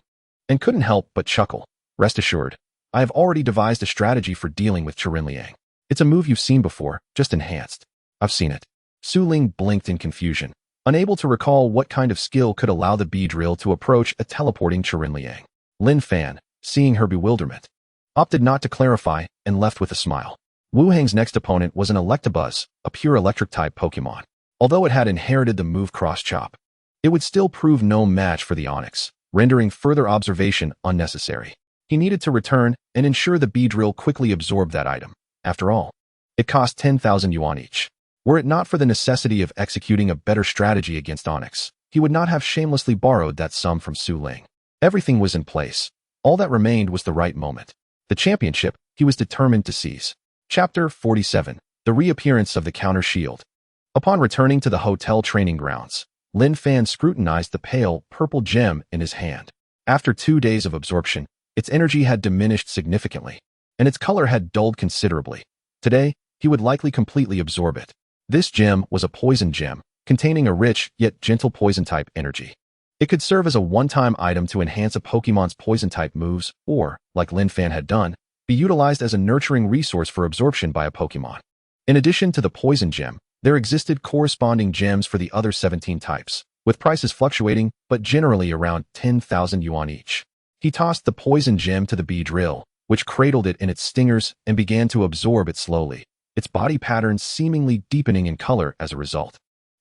[SPEAKER 1] and couldn't help but chuckle. Rest assured, I have already devised a strategy for dealing with Chirinliang. It's a move you've seen before, just enhanced. I've seen it. Su Ling blinked in confusion, unable to recall what kind of skill could allow the Beedrill to approach a teleporting Chirinliang. Lin Fan, seeing her bewilderment, opted not to clarify and left with a smile. Wu Hang's next opponent was an Electabuzz, a pure electric-type Pokémon. Although it had inherited the move Cross Chop, it would still prove no match for the Onix, rendering further observation unnecessary. He needed to return and ensure the Beedrill quickly absorbed that item. After all, it cost 10,000 yuan each. Were it not for the necessity of executing a better strategy against Onix, he would not have shamelessly borrowed that sum from Su Ling. Everything was in place. All that remained was the right moment. The championship he was determined to seize. Chapter 47. The Reappearance of the Counter Shield. Upon returning to the hotel training grounds, Lin Fan scrutinized the pale, purple gem in his hand. After 2 days of absorption, its energy had diminished significantly, and its color had dulled considerably. Today, he would likely completely absorb it. This gem was a poison gem, containing a rich yet gentle poison-type energy. It could serve as a one-time item to enhance a Pokémon's poison-type moves, or, like Lin Fan had done, be utilized as a nurturing resource for absorption by a Pokémon. In addition to the poison gem, there existed corresponding gems for the other 17 types, with prices fluctuating but generally around 10,000 yuan each. He tossed the poison gem to the Beedrill, which cradled it in its stingers and began to absorb it slowly, its body pattern seemingly deepening in color as a result.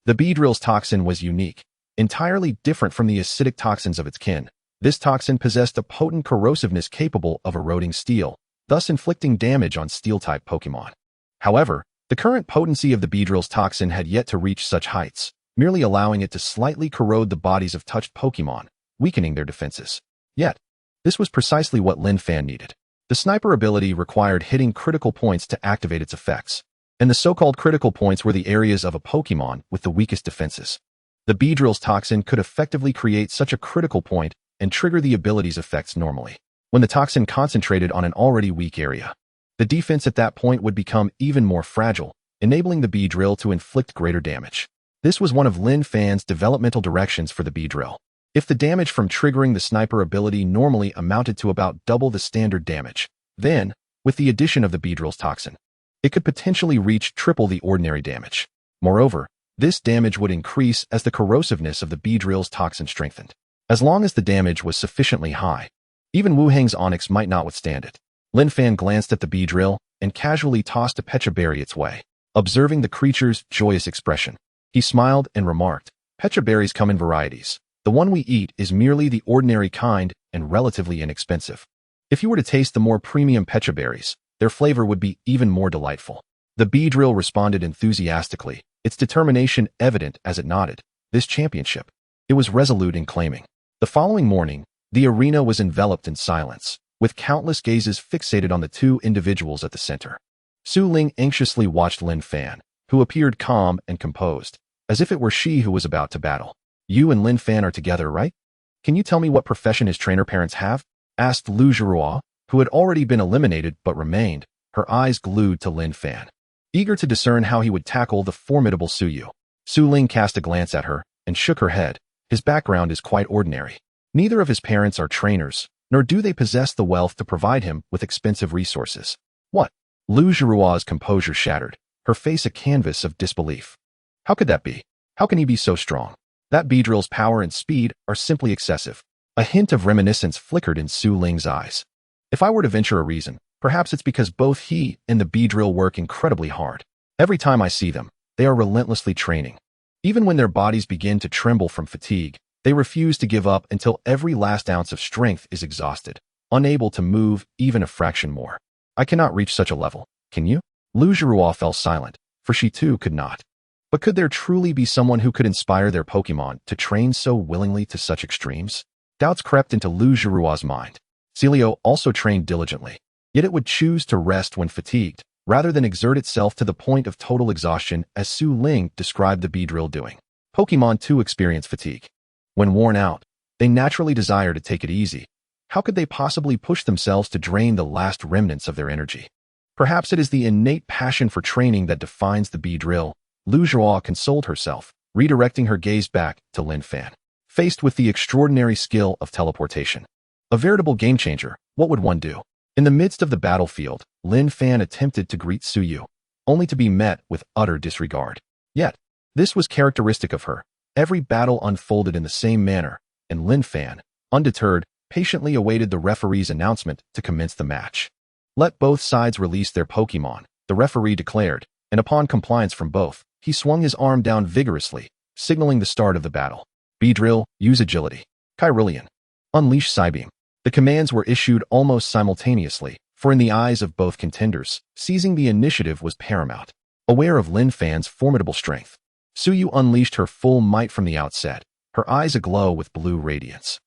[SPEAKER 1] The Beedrill's toxin was unique, Entirely different from the acidic toxins of its kin, this toxin possessed a potent corrosiveness capable of eroding steel, thus inflicting damage on steel-type Pokémon. However, the current potency of the Beedrill's toxin had yet to reach such heights, merely allowing it to slightly corrode the bodies of touched Pokémon, weakening their defenses. Yet, this was precisely what Lin Fan needed. The sniper ability required hitting critical points to activate its effects, and the so-called critical points were the areas of a Pokémon with the weakest defenses. The Beedrill's toxin could effectively create such a critical point and trigger the ability's effects normally. When the toxin concentrated on an already weak area, the defense at that point would become even more fragile, enabling the Beedrill to inflict greater damage. This was one of Lin Fan's developmental directions for the Beedrill. If the damage from triggering the sniper ability normally amounted to about double the standard damage, then, with the addition of the Beedrill's toxin, it could potentially reach triple the ordinary damage. Moreover, this damage would increase as the corrosiveness of the Beedrill's toxin strengthened. As long as the damage was sufficiently high, even Wu Heng's Onyx might not withstand it. Lin Fan glanced at the Beedrill and casually tossed a Pecha berry its way. Observing the creature's joyous expression, he smiled and remarked, "Pecha berries come in varieties. The one we eat is merely the ordinary kind and relatively inexpensive. If you were to taste the more premium Pecha berries, their flavor would be even more delightful." The Beedrill responded enthusiastically, its determination evident as it nodded. This championship. It was resolute in claiming. The following morning, the arena was enveloped in silence, with countless gazes fixated on the two individuals at the center. Su Ling anxiously watched Lin Fan, who appeared calm and composed, as if it were she who was about to battle. "You and Lin Fan are together, right? Can you tell me what profession his trainer parents have?" asked Lu Zhuruo, who had already been eliminated but remained, her eyes glued to Lin Fan, eager to discern how he would tackle the formidable Su Yu. Su Ling cast a glance at her and shook her head. "His background is quite ordinary. Neither of his parents are trainers, nor do they possess the wealth to provide him with expensive resources." "What?" Lu Zhuruo's composure shattered, her face a canvas of disbelief. "How could that be? How can he be so strong? That Beedrill's power and speed are simply excessive." A hint of reminiscence flickered in Su Ling's eyes. "If I were to venture a reason, perhaps it's because both he and the Beedrill work incredibly hard. Every time I see them, they are relentlessly training. Even when their bodies begin to tremble from fatigue, they refuse to give up until every last ounce of strength is exhausted, unable to move even a fraction more. I cannot reach such a level, can you?" Lu Zhuruo fell silent, for she too could not. But could there truly be someone who could inspire their Pokémon to train so willingly to such extremes? Doubts crept into Lu Zhuruo's mind. Celio also trained diligently, yet it would choose to rest when fatigued, rather than exert itself to the point of total exhaustion as Su Ling described the Beedrill doing. Pokémon too experience fatigue. When worn out, they naturally desire to take it easy. How could they possibly push themselves to drain the last remnants of their energy? Perhaps it is the innate passion for training that defines the Beedrill. Lu Zhuruo consoled herself, redirecting her gaze back to Lin Fan. Faced with the extraordinary skill of teleportation, a veritable game-changer, what would one do? In the midst of the battlefield, Lin Fan attempted to greet Su Yu, only to be met with utter disregard. Yet, this was characteristic of her. Every battle unfolded in the same manner, and Lin Fan, undeterred, patiently awaited the referee's announcement to commence the match. "Let both sides release their Pokémon," the referee declared, and upon compliance from both, he swung his arm down vigorously, signaling the start of the battle. "Beedrill, use agility. Kyrillian, unleash Psybeam." The commands were issued almost simultaneously, for in the eyes of both contenders, seizing the initiative was paramount. Aware of Lin Fan's formidable strength, Su Yu unleashed her full might from the outset, her eyes aglow with blue radiance.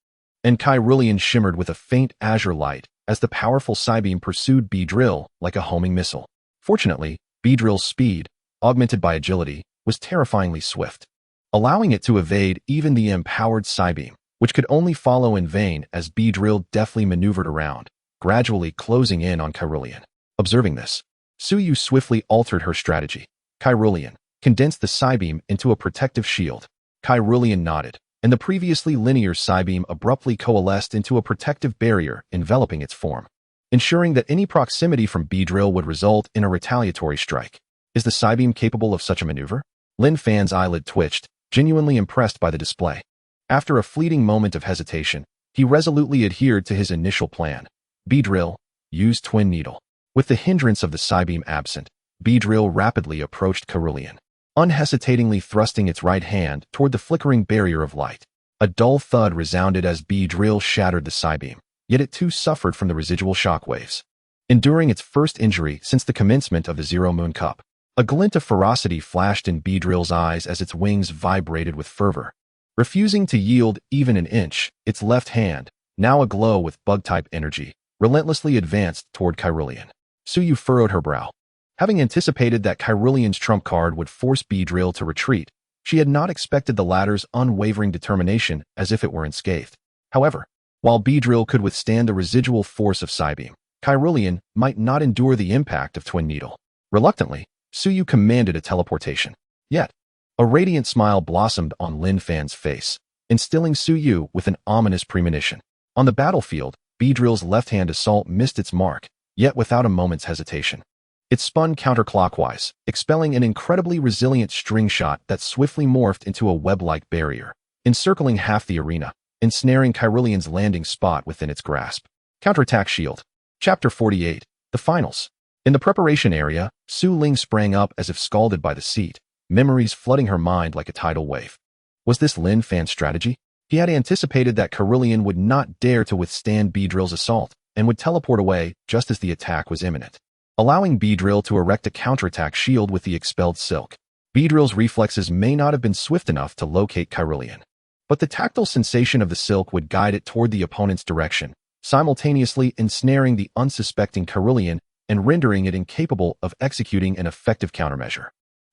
[SPEAKER 1] And Kyrillian shimmered with a faint azure light as the powerful Psybeam pursued Beedrill like a homing missile. Fortunately, Beedrill's speed, augmented by agility, was terrifyingly swift, allowing it to evade even the empowered Psybeam, which could only follow in vain as Beedrill deftly maneuvered around, gradually closing in on Kyrillian. Observing this, Su Yu swiftly altered her strategy. Kyrillian condensed the Psybeam into a protective shield. Kyrillian nodded, and the previously linear Psybeam abruptly coalesced into a protective barrier enveloping its form, ensuring that any proximity from Beedrill would result in a retaliatory strike. Is the Psybeam capable of such a maneuver? Lin Fan's eyelid twitched, genuinely impressed by the display. After a fleeting moment of hesitation, he resolutely adhered to his initial plan. Beedrill, use Twin Needle. With the hindrance of the Psybeam absent, Beedrill rapidly approached Kyrillian. unhesitatingly thrusting its right hand toward the flickering barrier of light. A dull thud resounded as Beedrill shattered the Psybeam, yet it too suffered from the residual shockwaves. Enduring its first injury since the commencement of the Zero Moon Cup, a glint of ferocity flashed in Beedrill's eyes as its wings vibrated with fervor. Refusing to yield even an inch, its left hand, now aglow with bug-type energy, relentlessly advanced toward Kyrillian. Suyu furrowed her brow. Having anticipated that Kyrillian's trump card would force Beedrill to retreat, she had not expected the latter's unwavering determination as if it were unscathed. However, while Beedrill could withstand the residual force of Psybeam, Kyrillian might not endure the impact of Twin Needle. Reluctantly, Suyu commanded a teleportation. Yet, a radiant smile blossomed on Lin Fan's face, instilling Suyu with an ominous premonition. On the battlefield, Beedrill's left-hand assault missed its mark, yet without a moment's hesitation. It spun counterclockwise, expelling an incredibly resilient string shot that swiftly morphed into a web-like barrier, encircling half the arena, ensnaring Kyrillian's landing spot within its grasp. Counterattack Shield. Chapter 48. The Finals. In the preparation area, Su Ling sprang up as if scalded by the seat, memories flooding her mind like a tidal wave. Was this Lin Fan's strategy? He had anticipated that Kyrillian would not dare to withstand Beedrill's assault, and would teleport away just as the attack was imminent, allowing Beedrill to erect a counterattack shield with the expelled silk. Beedrill's reflexes may not have been swift enough to locate Kyrillian, but the tactile sensation of the silk would guide it toward the opponent's direction, simultaneously ensnaring the unsuspecting Kyrillian and rendering it incapable of executing an effective countermeasure.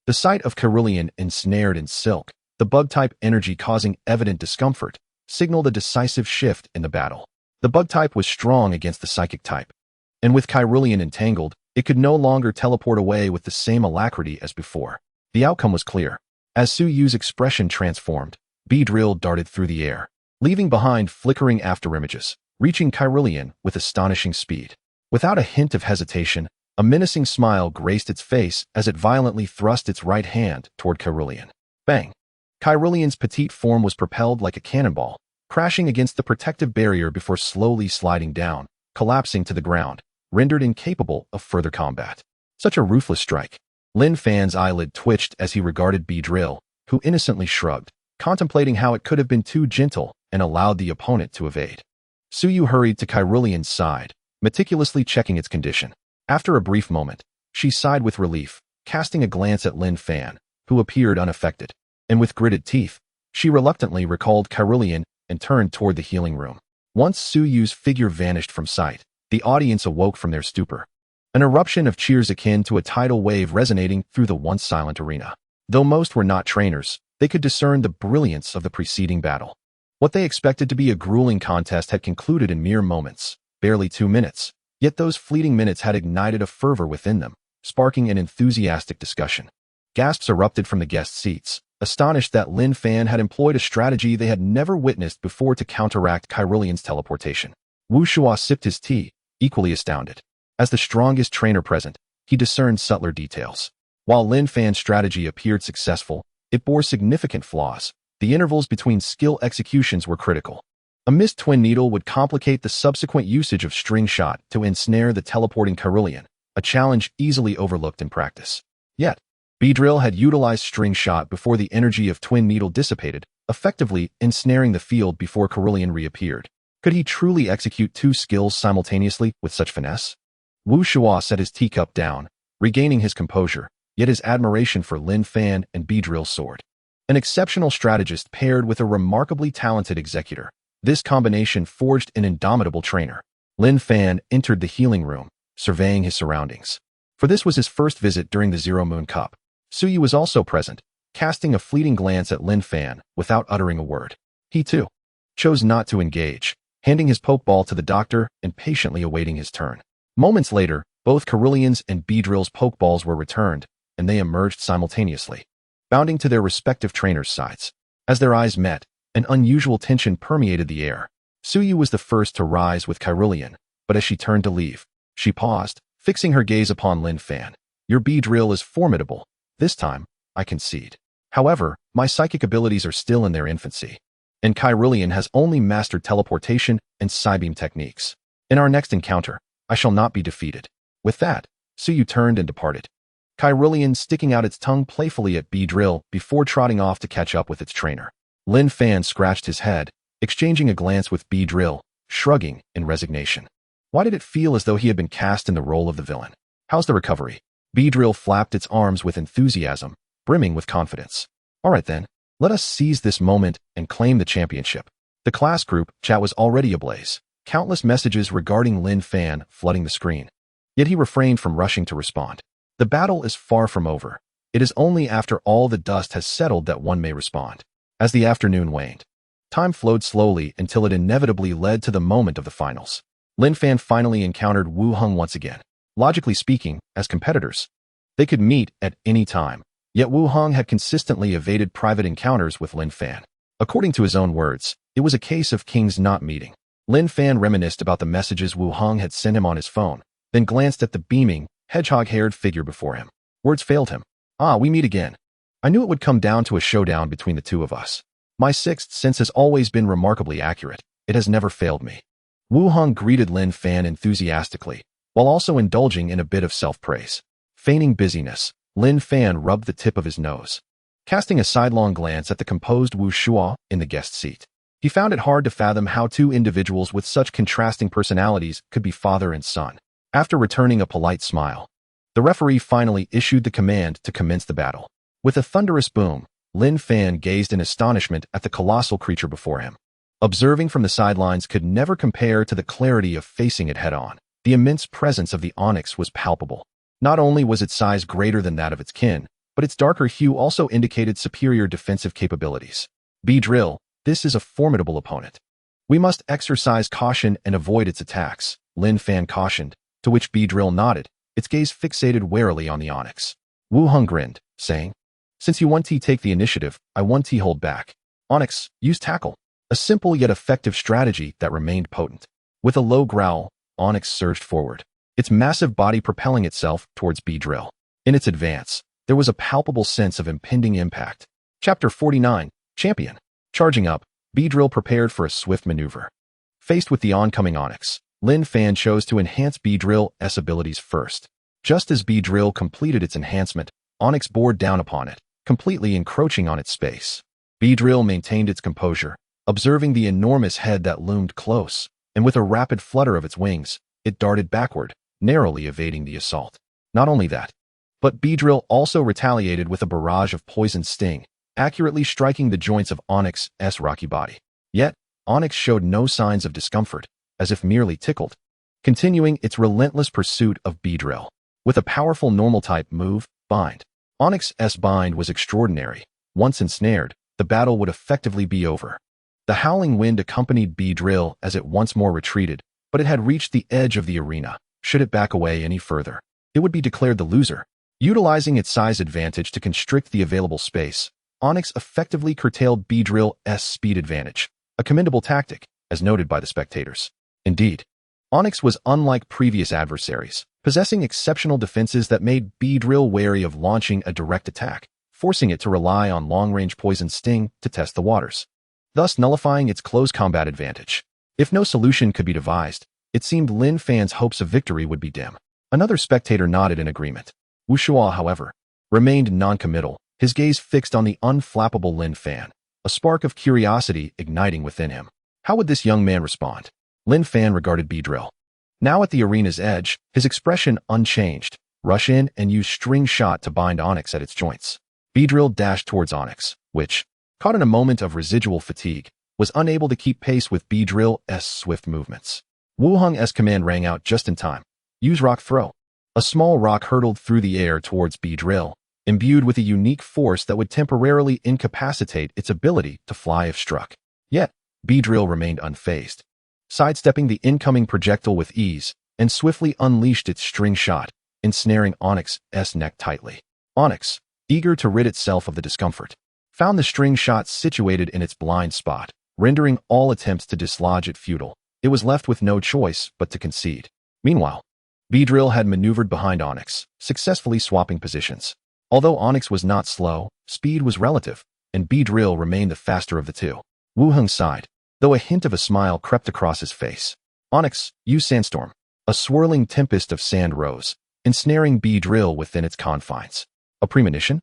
[SPEAKER 1] The sight of Kyrillian ensnared in silk, the bug-type energy causing evident discomfort, signaled a decisive shift in the battle. The bug-type was strong against the psychic type, and with Kyrillian entangled, it could no longer teleport away with the same alacrity as before. The outcome was clear. As Suyu's expression transformed, Beedrill darted through the air, leaving behind flickering afterimages, reaching Kyrillian with astonishing speed. Without a hint of hesitation, a menacing smile graced its face as it violently thrust its right hand toward Kyrillian. Bang! Kyrillian's petite form was propelled like a cannonball, crashing against the protective barrier before slowly sliding down, collapsing to the ground, rendered incapable of further combat. Such a ruthless strike. Lin Fan's eyelid twitched as he regarded Beedrill, who innocently shrugged, contemplating how it could have been too gentle and allowed the opponent to evade. Suyu hurried to Kyrillian's side, meticulously checking its condition. After a brief moment, she sighed with relief, casting a glance at Lin Fan, who appeared unaffected. And with gritted teeth, she reluctantly recalled Kyrillian and turned toward the healing room. Once Suyu's figure vanished from sight, the audience awoke from their stupor. An eruption of cheers akin to a tidal wave resonating through the once silent arena. Though most were not trainers, they could discern the brilliance of the preceding battle. What they expected to be a grueling contest had concluded in mere moments, barely 2 minutes, yet those fleeting minutes had ignited a fervor within them, sparking an enthusiastic discussion. Gasps erupted from the guest seats, astonished that Lin Fan had employed a strategy they had never witnessed before to counteract Kyrillian's teleportation. Wu Shua sipped his tea, equally astounded. As the strongest trainer present, he discerned subtler details. While Lin Fan's strategy appeared successful, it bore significant flaws. The intervals between skill executions were critical. A missed Twin Needle would complicate the subsequent usage of String Shot to ensnare the teleporting Kyrillian, a challenge easily overlooked in practice. Yet, Beedrill had utilized String Shot before the energy of Twin Needle dissipated, effectively ensnaring the field before Kyrillian reappeared. Could he truly execute 2 skills simultaneously with such finesse? Wu Shua set his teacup down, regaining his composure, yet his admiration for Lin Fan and Beedrill soared. An exceptional strategist paired with a remarkably talented executor, this combination forged an indomitable trainer. Lin Fan entered the healing room, surveying his surroundings. For this was his first visit during the Zero Moon Cup. Suyu was also present, casting a fleeting glance at Lin Fan without uttering a word. He, too, chose not to engage, handing his Pokeball to the doctor and patiently awaiting his turn. Moments later, both Kyrillian's and Beedrill's Pokeballs were returned, and they emerged simultaneously, bounding to their respective trainers' sides. As their eyes met, an unusual tension permeated the air. Suyu was the first to rise with Kyrillian, but as she turned to leave, she paused, fixing her gaze upon Lin Fan. Your Beedrill is formidable. This time, I concede. However, my psychic abilities are still in their infancy, and Kyrillian has only mastered teleportation and Psybeam techniques. In our next encounter, I shall not be defeated. With that, Suyu turned and departed. Kyrillian sticking out its tongue playfully at Beedrill before trotting off to catch up with its trainer. Lin Fan scratched his head, exchanging a glance with Beedrill, shrugging in resignation. Why did it feel as though he had been cast in the role of the villain? How's the recovery? Beedrill flapped its arms with enthusiasm, brimming with confidence. All right then, let us seize this moment and claim the championship. The class group chat was already ablaze, countless messages regarding Lin Fan flooding the screen. Yet he refrained from rushing to respond. The battle is far from over. It is only after all the dust has settled that one may respond. As the afternoon waned, time flowed slowly until it inevitably led to the moment of the finals. Lin Fan finally encountered Wu Hung once again. Logically speaking, as competitors, they could meet at any time. Yet Wu Hung had consistently evaded private encounters with Lin Fan. According to his own words, it was a case of kings not meeting. Lin Fan reminisced about the messages Wu Hung had sent him on his phone, then glanced at the beaming, hedgehog-haired figure before him. Words failed him. Ah, we meet again. I knew it would come down to a showdown between the two of us. My sixth sense has always been remarkably accurate. It has never failed me. Wu Hung greeted Lin Fan enthusiastically, while also indulging in a bit of self-praise. Feigning busyness, Lin Fan rubbed the tip of his nose, casting a sidelong glance at the composed Wu Shuo in the guest seat. He found it hard to fathom how two individuals with such contrasting personalities could be father and son. After returning a polite smile, the referee finally issued the command to commence the battle. With a thunderous boom, Lin Fan gazed in astonishment at the colossal creature before him. Observing from the sidelines could never compare to the clarity of facing it head-on. The immense presence of the onyx was palpable. Not only was its size greater than that of its kin, but its darker hue also indicated superior defensive capabilities. Beedrill, this is a formidable opponent. We must exercise caution and avoid its attacks, Lin Fan cautioned, to which Beedrill nodded, its gaze fixated warily on the onyx. Wu Hung grinned, saying, Since you 1T take the initiative, I 1T hold back. Onyx, use tackle. A simple yet effective strategy that remained potent. With a low growl, Onyx surged forward, its massive body propelling itself towards Beedrill. In its advance, there was a palpable sense of impending impact. Chapter 49, Champion. Charging up, Beedrill prepared for a swift maneuver. Faced with the oncoming Onyx, Lin Fan chose to enhance Beedrill's abilities first. Just as Beedrill completed its enhancement, Onyx bore down upon it, completely encroaching on its space. Beedrill maintained its composure, observing the enormous head that loomed close, and with a rapid flutter of its wings, it darted backward, narrowly evading the assault. Not only that, but Beedrill also retaliated with a barrage of poison sting, accurately striking the joints of Onyx's rocky body. Yet, Onyx showed no signs of discomfort, as if merely tickled, continuing its relentless pursuit of Beedrill. With a powerful normal-type move, Bind. Onyx's Bind was extraordinary. Once ensnared, the battle would effectively be over. The howling wind accompanied Beedrill as it once more retreated, but it had reached the edge of the arena. Should it back away any further, it would be declared the loser. Utilizing its size advantage to constrict the available space, Onyx effectively curtailed Beedrill's speed advantage, a commendable tactic, as noted by the spectators. Indeed, Onyx was unlike previous adversaries, possessing exceptional defenses that made Beedrill wary of launching a direct attack, forcing it to rely on long-range poison sting to test the waters, thus nullifying its close combat advantage. If no solution could be devised, it seemed Lin Fan's hopes of victory would be dim. Another spectator nodded in agreement. Wu Shuo, however, remained non-committal, his gaze fixed on the unflappable Lin Fan, a spark of curiosity igniting within him. How would this young man respond? Lin Fan regarded Beedrill. Now at the arena's edge, his expression unchanged. Rush in and use string shot to bind Onyx at its joints. Beedrill dashed towards Onyx, which, caught in a moment of residual fatigue, was unable to keep pace with Beedrill's swift movements. Wu Hung's command rang out just in time. Use rock throw. A small rock hurtled through the air towards Beedrill, imbued with a unique force that would temporarily incapacitate its ability to fly if struck. Yet, Beedrill remained unfazed, sidestepping the incoming projectile with ease, and swiftly unleashed its string shot, ensnaring Onyx's neck tightly. Onyx, eager to rid itself of the discomfort, found the string shot situated in its blind spot, rendering all attempts to dislodge it futile. It was left with no choice but to concede. Meanwhile, Beedrill had maneuvered behind Onyx, successfully swapping positions. Although Onyx was not slow, speed was relative, and Beedrill remained the faster of the two. Wu Hung sighed, though a hint of a smile crept across his face. Onyx, use Sandstorm. A swirling tempest of sand rose, ensnaring Beedrill within its confines. A premonition?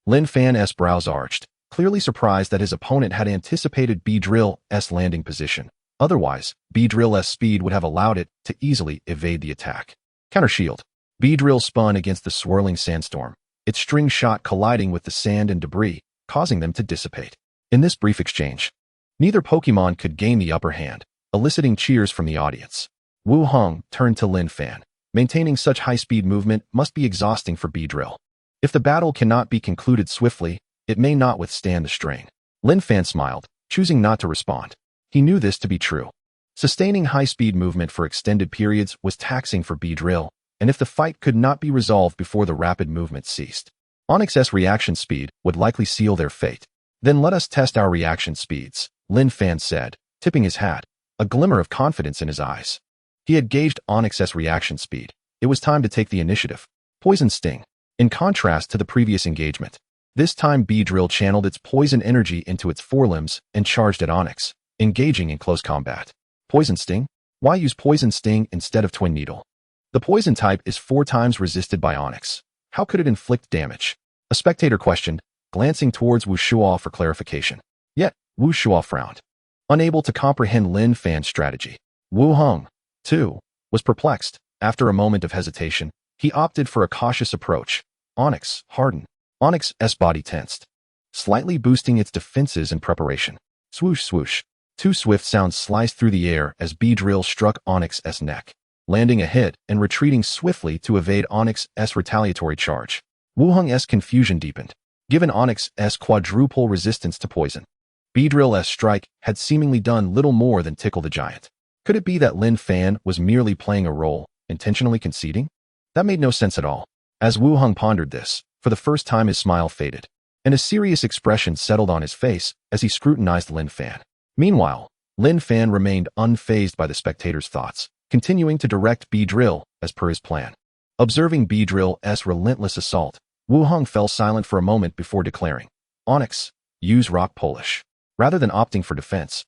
[SPEAKER 1] Lin Fan's brows arched, clearly surprised that his opponent had anticipated Beedrill's landing position. Otherwise, Beedrill's speed would have allowed it to easily evade the attack. Counter shield. Beedrill spun against the swirling sandstorm, its string shot colliding with the sand and debris, causing them to dissipate. In this brief exchange, neither Pokémon could gain the upper hand, eliciting cheers from the audience. Wu Hong turned to Lin Fan. Maintaining such high-speed movement must be exhausting for Beedrill. If the battle cannot be concluded swiftly, it may not withstand the strain. Lin Fan smiled, choosing not to respond. He knew this to be true. Sustaining high-speed movement for extended periods was taxing for Beedrill, and if the fight could not be resolved before the rapid movement ceased, Onix's reaction speed would likely seal their fate. Then let us test our reaction speeds, Lin Fan said, tipping his hat, a glimmer of confidence in his eyes. He had gauged Onix's reaction speed. It was time to take the initiative. Poison Sting. In contrast to the previous engagement, this time Beedrill channeled its poison energy into its forelimbs and charged at Onix, engaging in close combat. Poison Sting? Why use Poison Sting instead of Twin Needle? The poison type is 4 times resisted by Onix. How could it inflict damage? A spectator questioned, glancing towards Wu Shuo for clarification. Yet, Wu Shuo frowned, unable to comprehend Lin Fan's strategy. Wu Hong, too, was perplexed. After a moment of hesitation, he opted for a cautious approach. Onix, harden. Onix's body tensed, slightly boosting its defenses in preparation. Swoosh swoosh. 2 swift sounds sliced through the air as Beedrill struck Onix's neck, landing a hit and retreating swiftly to evade Onix's retaliatory charge. Wu Hong's confusion deepened, given Onix's quadruple resistance to poison. Beedrill's strike had seemingly done little more than tickle the giant. Could it be that Lin Fan was merely playing a role, intentionally conceding? That made no sense at all. As Wu Hong pondered this, for the first time his smile faded, and a serious expression settled on his face as he scrutinized Lin Fan. Meanwhile, Lin Fan remained unfazed by the spectators' thoughts, continuing to direct Beedrill as per his plan. Observing Beedrill's relentless assault, Wu Hong fell silent for a moment before declaring, Onix, use Rock Polish. Rather than opting for defense,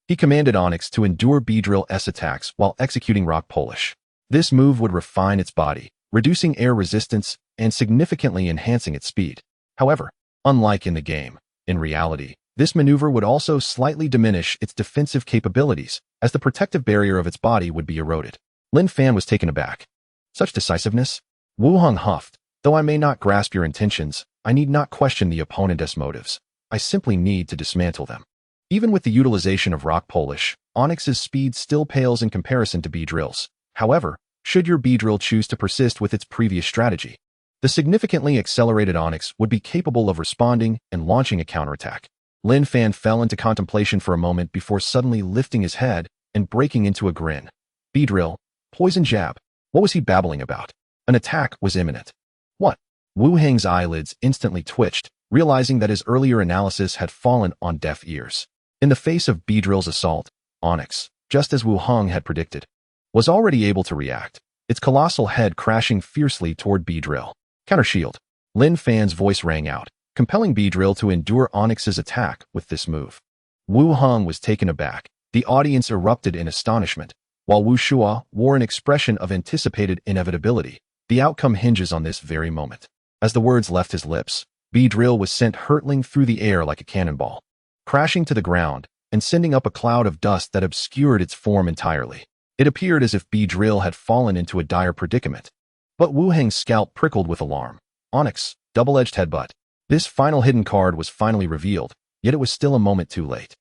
[SPEAKER 1] he commanded Onix to endure Beedrill's attacks while executing Rock Polish. This move would refine its body, reducing air resistance and significantly enhancing its speed. However, unlike in the game, in reality, this maneuver would also slightly diminish its defensive capabilities, as the protective barrier of its body would be eroded. Lin Fan was taken aback. Such decisiveness? Wu Hong huffed. Though I may not grasp your intentions, I need not question the opponent's motives. I simply need to dismantle them. Even with the utilization of Rock Polish, Onix's speed still pales in comparison to Beedrill's. However, should your Beedrill choose to persist with its previous strategy, the significantly accelerated Onix would be capable of responding and launching a counterattack. Lin Fan fell into contemplation for a moment before suddenly lifting his head and breaking into a grin. Beedrill, poison jab. What was he babbling about? An attack was imminent. What? Wu Hong's eyelids instantly twitched, realizing that his earlier analysis had fallen on deaf ears. In the face of Beedrill's assault, Onix, just as Wu Hong had predicted, was already able to react, its colossal head crashing fiercely toward Beedrill. Counter shield. Lin Fan's voice rang out, compelling Beedrill to endure Onix's attack with this move. Wu Hong was taken aback. The audience erupted in astonishment, while Wu Shuo wore an expression of anticipated inevitability. The outcome hinges on this very moment. As the words left his lips, Beedrill was sent hurtling through the air like a cannonball, crashing to the ground and sending up a cloud of dust that obscured its form entirely. It appeared as if Beedrill had fallen into a dire predicament. But Wu Hong's scalp prickled with alarm. Onix, double-edged headbutt. This final hidden card was finally revealed, yet it was still a moment too late.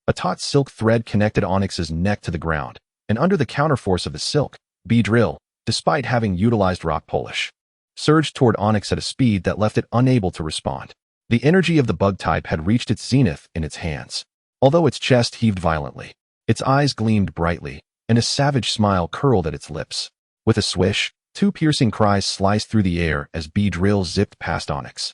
[SPEAKER 1] A taut silk thread connected Onix's neck to the ground, and under the counterforce of the silk, Beedrill, despite having utilized Rock Polish, surged toward Onix at a speed that left it unable to respond. The energy of the bug type had reached its zenith in its hands. Although its chest heaved violently, its eyes gleamed brightly, and a savage smile curled at its lips. With a swish, 2 piercing cries sliced through the air as Beedrill zipped past Onix,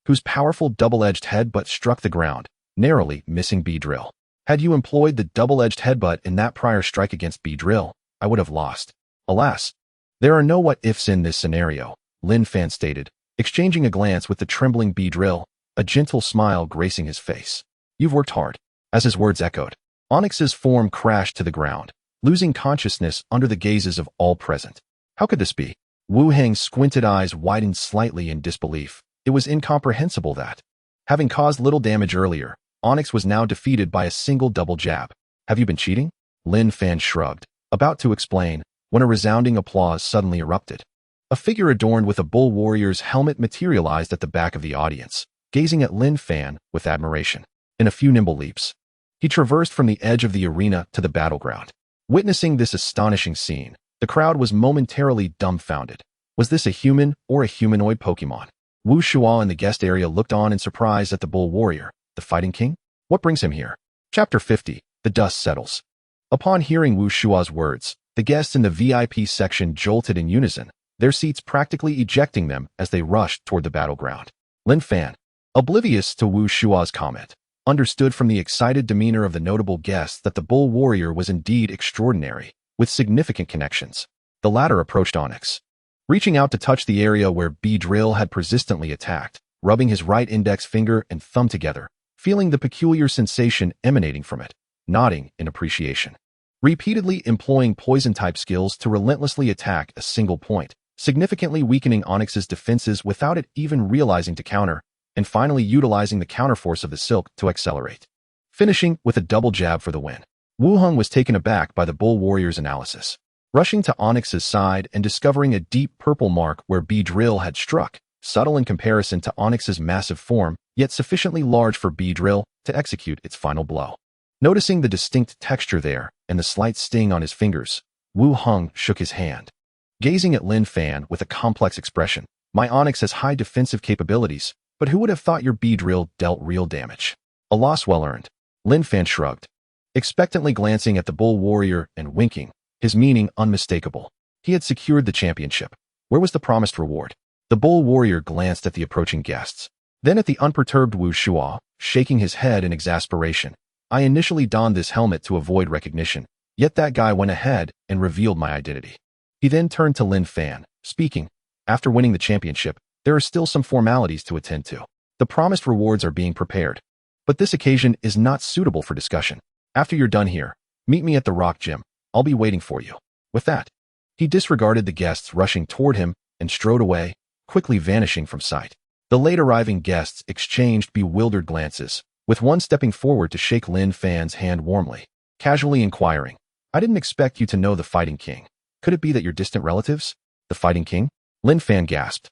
[SPEAKER 1] whose powerful double-edged headbutt struck the ground, narrowly missing Beedrill. Had you employed the double-edged headbutt in that prior strike against Beedrill, I would have lost. Alas, there are no what-ifs in this scenario, Lin Fan stated, exchanging a glance with the trembling Beedrill, a gentle smile gracing his face. You've worked hard. As his words echoed, Onix's form crashed to the ground, losing consciousness under the gazes of all present. How could this be? Wu Heng's squinted eyes widened slightly in disbelief. It was incomprehensible that, having caused little damage earlier, Onyx was now defeated by a single double jab. Have you been cheating? Lin Fan shrugged, about to explain, when a resounding applause suddenly erupted. A figure adorned with a bull warrior's helmet materialized at the back of the audience, gazing at Lin Fan with admiration. In a few nimble leaps, he traversed from the edge of the arena to the battleground. Witnessing this astonishing scene, the crowd was momentarily dumbfounded. Was this a human or a humanoid Pokémon? Wu Shua in the guest area looked on in surprise at the bull warrior, the fighting king. What brings him here? Chapter 50. The dust settles. Upon hearing Wu Shua's words, the guests in the VIP section jolted in unison, their seats practically ejecting them as they rushed toward the battleground. Lin Fan, oblivious to Wu Shua's comment, understood from the excited demeanor of the notable guests that the bull warrior was indeed extraordinary, with significant connections. The latter approached Onyx, reaching out to touch the area where Beedrill had persistently attacked, rubbing his right index finger and thumb together, feeling the peculiar sensation emanating from it, nodding in appreciation. Repeatedly employing poison-type skills to relentlessly attack a single point, significantly weakening Onyx's defenses without it even realizing to counter, and finally utilizing the counterforce of the silk to accelerate, finishing with a double jab for the win. Wu Heng was taken aback by the bull warrior's analysis, rushing to Onyx's side and discovering a deep purple mark where Beedrill had struck, subtle in comparison to Onyx's massive form, yet sufficiently large for Beedrill to execute its final blow. Noticing the distinct texture there and the slight sting on his fingers, Wu Heng shook his hand. Gazing at Lin Fan with a complex expression, my Onyx has high defensive capabilities, but who would have thought your Beedrill dealt real damage? A loss well earned. Lin Fan shrugged, expectantly glancing at the bull warrior and winking, his meaning unmistakable. He had secured the championship. Where was the promised reward? The bull warrior glanced at the approaching guests, then at the unperturbed Wu Shua, shaking his head in exasperation. I initially donned this helmet to avoid recognition, yet that guy went ahead and revealed my identity. He then turned to Lin Fan, speaking, after winning the championship, there are still some formalities to attend to. The promised rewards are being prepared, but this occasion is not suitable for discussion. After you're done here, meet me at the Rock Gym. I'll be waiting for you. With that, he disregarded the guests rushing toward him and strode away, quickly vanishing from sight. The late-arriving guests exchanged bewildered glances, with one stepping forward to shake Lin Fan's hand warmly, casually inquiring, I didn't expect you to know the Fighting King. Could it be that you're distant relatives? The Fighting King? Lin Fan gasped,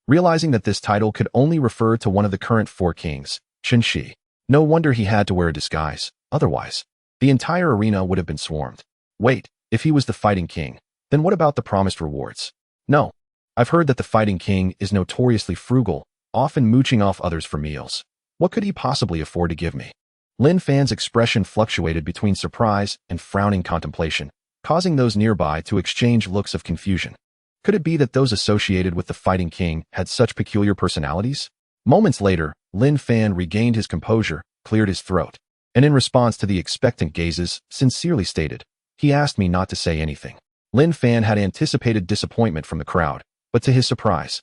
[SPEAKER 1] realizing that this title could only refer to one of the current 4 kings, Chen Shi. No wonder he had to wear a disguise, otherwise, the entire arena would have been swarmed. Wait, if he was the Fighting King, then what about the promised rewards? No. I've heard that the Fighting King is notoriously frugal, often mooching off others for meals. What could he possibly afford to give me? Lin Fan's expression fluctuated between surprise and frowning contemplation, causing those nearby to exchange looks of confusion. Could it be that those associated with the Fighting King had such peculiar personalities? Moments later, Lin Fan regained his composure, cleared his throat, and in response to the expectant gazes, sincerely stated, he asked me not to say anything. Lin Fan had anticipated disappointment from the crowd, but to his surprise,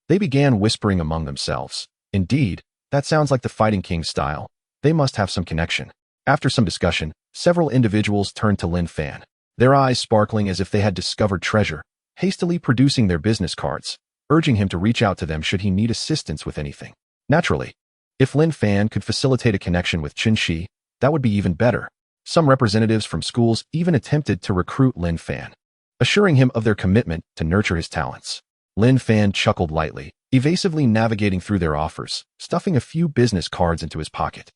[SPEAKER 1] they began whispering among themselves. Indeed, that sounds like the Fighting King's style. They must have some connection. After some discussion, several individuals turned to Lin Fan, their eyes sparkling as if they had discovered treasure, hastily producing their business cards, urging him to reach out to them should he need assistance with anything. Naturally, if Lin Fan could facilitate a connection with Chen Shi, that would be even better. Some representatives from schools even attempted to recruit Lin Fan, assuring him of their commitment to nurture his talents. Lin Fan chuckled lightly, evasively navigating through their offers, stuffing a few business cards into his pocket.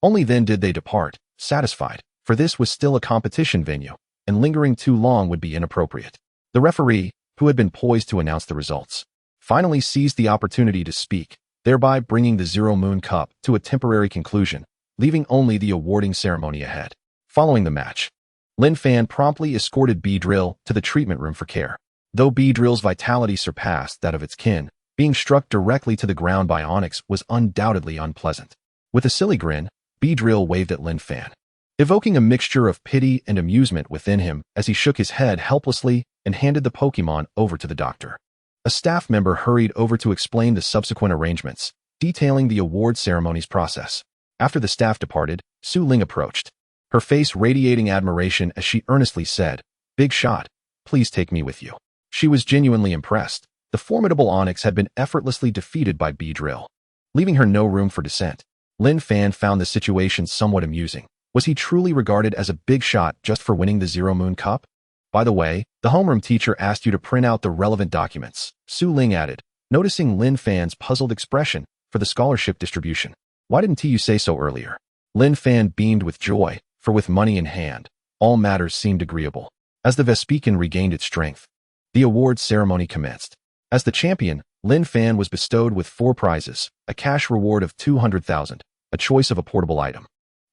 [SPEAKER 1] Only then did they depart, satisfied, for this was still a competition venue, and lingering too long would be inappropriate. The referee, who had been poised to announce the results, finally seized the opportunity to speak, thereby bringing the Zero Moon Cup to a temporary conclusion, leaving only the awarding ceremony ahead. Following the match, Lin Fan promptly escorted Beedrill to the treatment room for care. Though Beedrill's vitality surpassed that of its kin, being struck directly to the ground by Onyx was undoubtedly unpleasant. With a silly grin, Beedrill waved at Lin Fan, evoking a mixture of pity and amusement within him as he shook his head helplessly and handed the Pokémon over to the doctor. A staff member hurried over to explain the subsequent arrangements, detailing the award ceremony's process. After the staff departed, Su Ling approached, her face radiating admiration as she earnestly said, Big shot, please take me with you. She was genuinely impressed. The formidable Onyx had been effortlessly defeated by Beedrill, leaving her no room for dissent. Lin Fan found the situation somewhat amusing. Was he truly regarded as a big shot just for winning the Zero Moon Cup? By the way, the homeroom teacher asked you to print out the relevant documents, Su Ling added, noticing Lin Fan's puzzled expression for the scholarship distribution. Why didn't you say so earlier? Lin Fan beamed with joy, for with money in hand, all matters seemed agreeable. As the Vespiquen regained its strength, the awards ceremony commenced. As the champion, Lin Fan was bestowed with 4 prizes, a cash reward of 200,000, a choice of a portable item,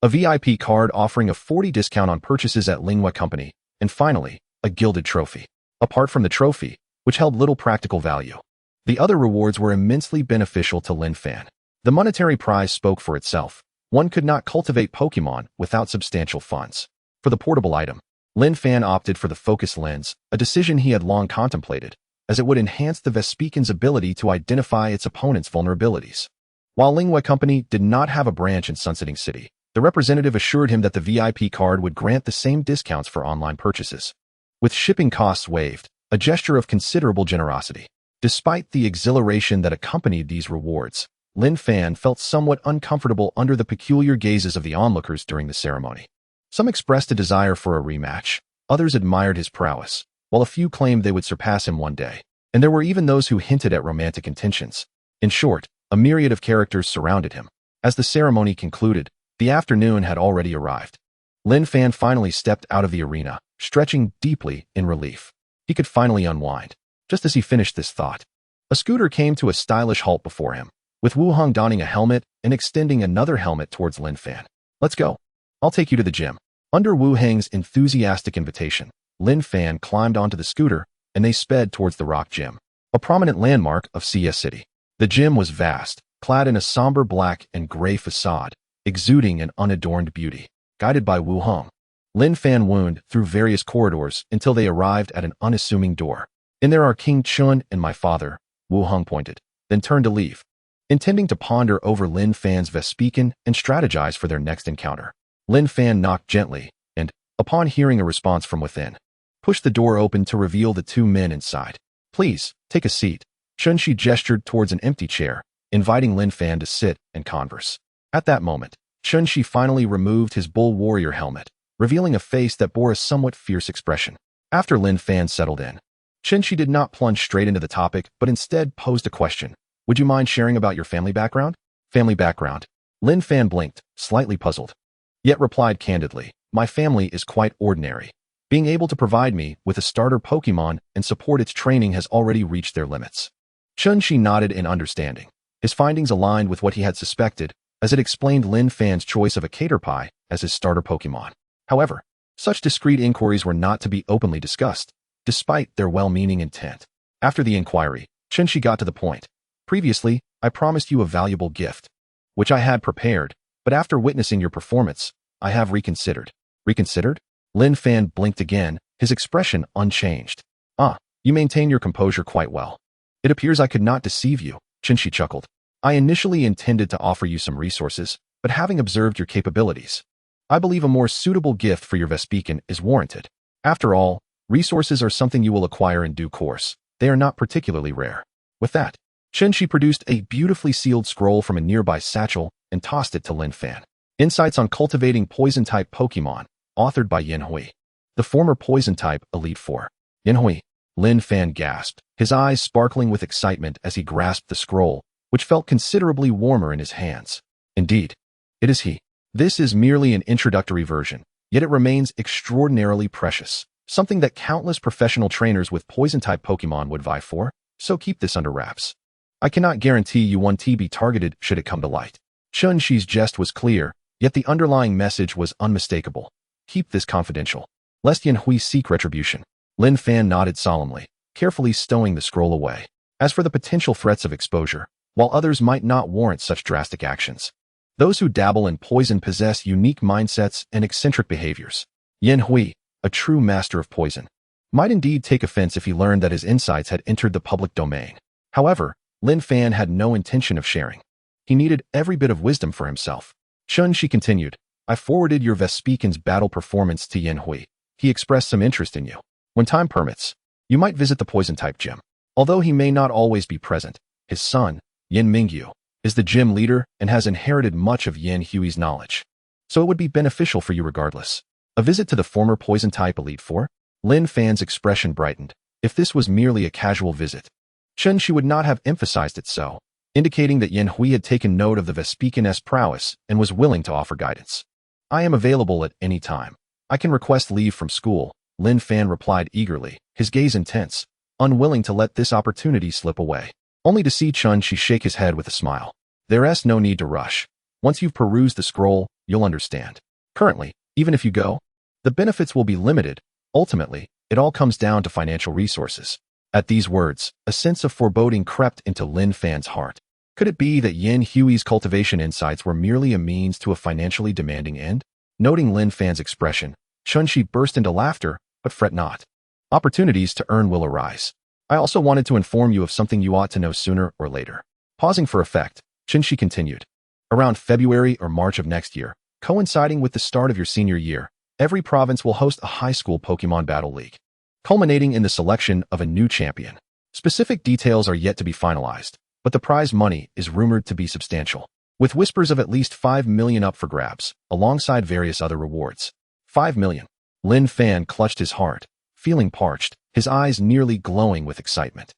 [SPEAKER 1] a VIP card offering a 40% discount on purchases at Lingua Company, and finally, a gilded trophy. Apart from the trophy, which held little practical value, the other rewards were immensely beneficial to Lin Fan. The monetary prize spoke for itself. One could not cultivate Pokémon without substantial funds. For the portable item, Lin Fan opted for the focus lens, a decision he had long contemplated, as it would enhance the Vespiquen's ability to identify its opponent's vulnerabilities. While Lingua Company did not have a branch in Sunsetting City, the representative assured him that the VIP card would grant the same discounts for online purchases, with shipping costs waived, a gesture of considerable generosity. Despite the exhilaration that accompanied these rewards, Lin Fan felt somewhat uncomfortable under the peculiar gazes of the onlookers during the ceremony. Some expressed a desire for a rematch, others admired his prowess, while a few claimed they would surpass him one day, and there were even those who hinted at romantic intentions. In short, a myriad of characters surrounded him. As the ceremony concluded, the afternoon had already arrived. Lin Fan finally stepped out of the arena, stretching deeply in relief. He could finally unwind. Just as he finished this thought, a scooter came to a stylish halt before him, with Wu Hong donning a helmet and extending another helmet towards Lin Fan. Let's go. I'll take you to the gym. Under Wu Hang's enthusiastic invitation, Lin Fan climbed onto the scooter and they sped towards the Rock Gym, a prominent landmark of CS City. The gym was vast, clad in a somber black and gray facade, exuding an unadorned beauty. Guided by Wu Hong, Lin Fan wound through various corridors until they arrived at an unassuming door. In there are King Chun and my father, Wu Hong pointed, then turned to leave, intending to ponder over Lin Fan's Vespiquen and strategize for their next encounter. Lin Fan knocked gently and, upon hearing a response from within, pushed the door open to reveal the 2 men inside. Please, take a seat. Chun-Shi gestured towards an empty chair, inviting Lin Fan to sit and converse. At that moment, Chun-Shi finally removed his bull warrior helmet, revealing a face that bore a somewhat fierce expression. After Lin Fan settled in, Chun-Shi did not plunge straight into the topic, but instead posed a question. Would you mind sharing about your family background? Family background. Lin Fan blinked, slightly puzzled, yet replied candidly, my family is quite ordinary. Being able to provide me with a starter Pokémon and support its training has already reached their limits. Chun-Shi nodded in understanding. His findings aligned with what he had suspected, as it explained Lin Fan's choice of a Caterpie as his starter Pokémon. However, such discreet inquiries were not to be openly discussed, despite their well-meaning intent. After the inquiry, Chun-Shi got to the point. Previously, I promised you a valuable gift, which I had prepared, but after witnessing your performance, I have reconsidered. Reconsidered? Lin Fan blinked again, his expression unchanged. You maintain your composure quite well. It appears I could not deceive you, Chun-Shi chuckled. I initially intended to offer you some resources, but having observed your capabilities, I believe a more suitable gift for your Vespiquen is warranted. After all, resources are something you will acquire in due course. They are not particularly rare. With that, Chun-Shi produced a beautifully sealed scroll from a nearby satchel and tossed it to Lin Fan. Insights on Cultivating Poison-Type Pokémon, authored by Yin Hui. The former Poison-Type Elite Four. Yin Hui. Lin Fan gasped, his eyes sparkling with excitement as he grasped the scroll, which felt considerably warmer in his hands. Indeed, it is he. This is merely an introductory version, yet it remains extraordinarily precious, something that countless professional trainers with Poison-Type Pokémon would vie for, so keep this under wraps. I cannot guarantee you won't be targeted should it come to light. Chun-Shi's jest was clear, yet the underlying message was unmistakable. Keep this confidential, lest Yin Hui seek retribution. Lin Fan nodded solemnly, carefully stowing the scroll away. As for the potential threats of exposure, while others might not warrant such drastic actions, those who dabble in poison possess unique mindsets and eccentric behaviors. Yin Hui, a true master of poison, might indeed take offense if he learned that his insights had entered the public domain. However, Lin Fan had no intention of sharing. He needed every bit of wisdom for himself. Chun-Shi continued, I forwarded your Vespiquen's battle performance to Yin Hui. He expressed some interest in you. When time permits, You might visit the poison-type gym. Although he may not always be present, his son, Yin Mingyu, is the gym leader and has inherited much of Yin Hui's knowledge. So it would be beneficial for you regardless. A visit to the former poison-type Elite Four? Lin Fan's expression brightened. If this was merely a casual visit, She would not have emphasized it so, indicating that Yin Hui had taken note of the Vespican's prowess and was willing to offer guidance. I am available at any time. I can request leave from school, Lin Fan replied eagerly, his gaze intense, unwilling to let this opportunity slip away. Only to see Shi shake his head with a smile. There's no need to rush. Once you've perused the scroll, you'll understand. Currently, even if you go, the benefits will be limited. Ultimately, it all comes down to financial resources. At these words, a sense of foreboding crept into Lin Fan's heart. Could it be that Yin Hui's cultivation insights were merely a means to a financially demanding end? Noting Lin Fan's expression, Shi burst into laughter, but fret not. Opportunities to earn will arise. I also wanted to inform you of something you ought to know sooner or later. Pausing for effect, Shi continued. Around February or March of next year, coinciding with the start of your senior year, every province will host a high school Pokémon Battle League, culminating in the selection of a new champion. Specific details are yet to be finalized, but the prize money is rumored to be substantial, with whispers of at least 5 million up for grabs, alongside various other rewards. 5 million. Lin Fan clutched his heart, feeling parched, his eyes nearly glowing with excitement.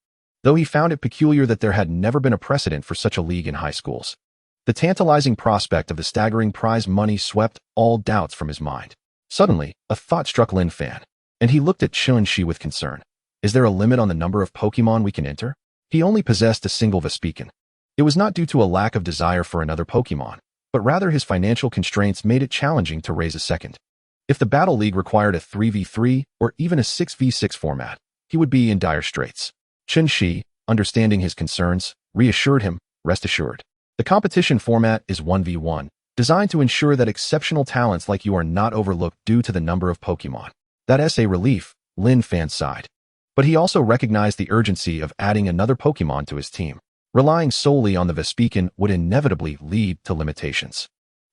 [SPEAKER 1] Though he found it peculiar that there had never been a precedent for such a league in high schools, the tantalizing prospect of the staggering prize money swept all doubts from his mind. Suddenly, a thought struck Lin Fan, and he looked at Shi with concern. Is there a limit on the number of Pokémon we can enter? He only possessed a single Vespican. It was not due to a lack of desire for another Pokémon, but rather his financial constraints made it challenging to raise a second. If the Battle League required a 3v3 or even a 6v6 format, he would be in dire straits. Shi, understanding his concerns, reassured him, rest assured. The competition format is 1v1, designed to ensure that exceptional talents like you are not overlooked due to the number of Pokémon. That's a relief, Lin Fan sighed. But he also recognized the urgency of adding another Pokémon to his team. Relying solely on the Vespican would inevitably lead to limitations.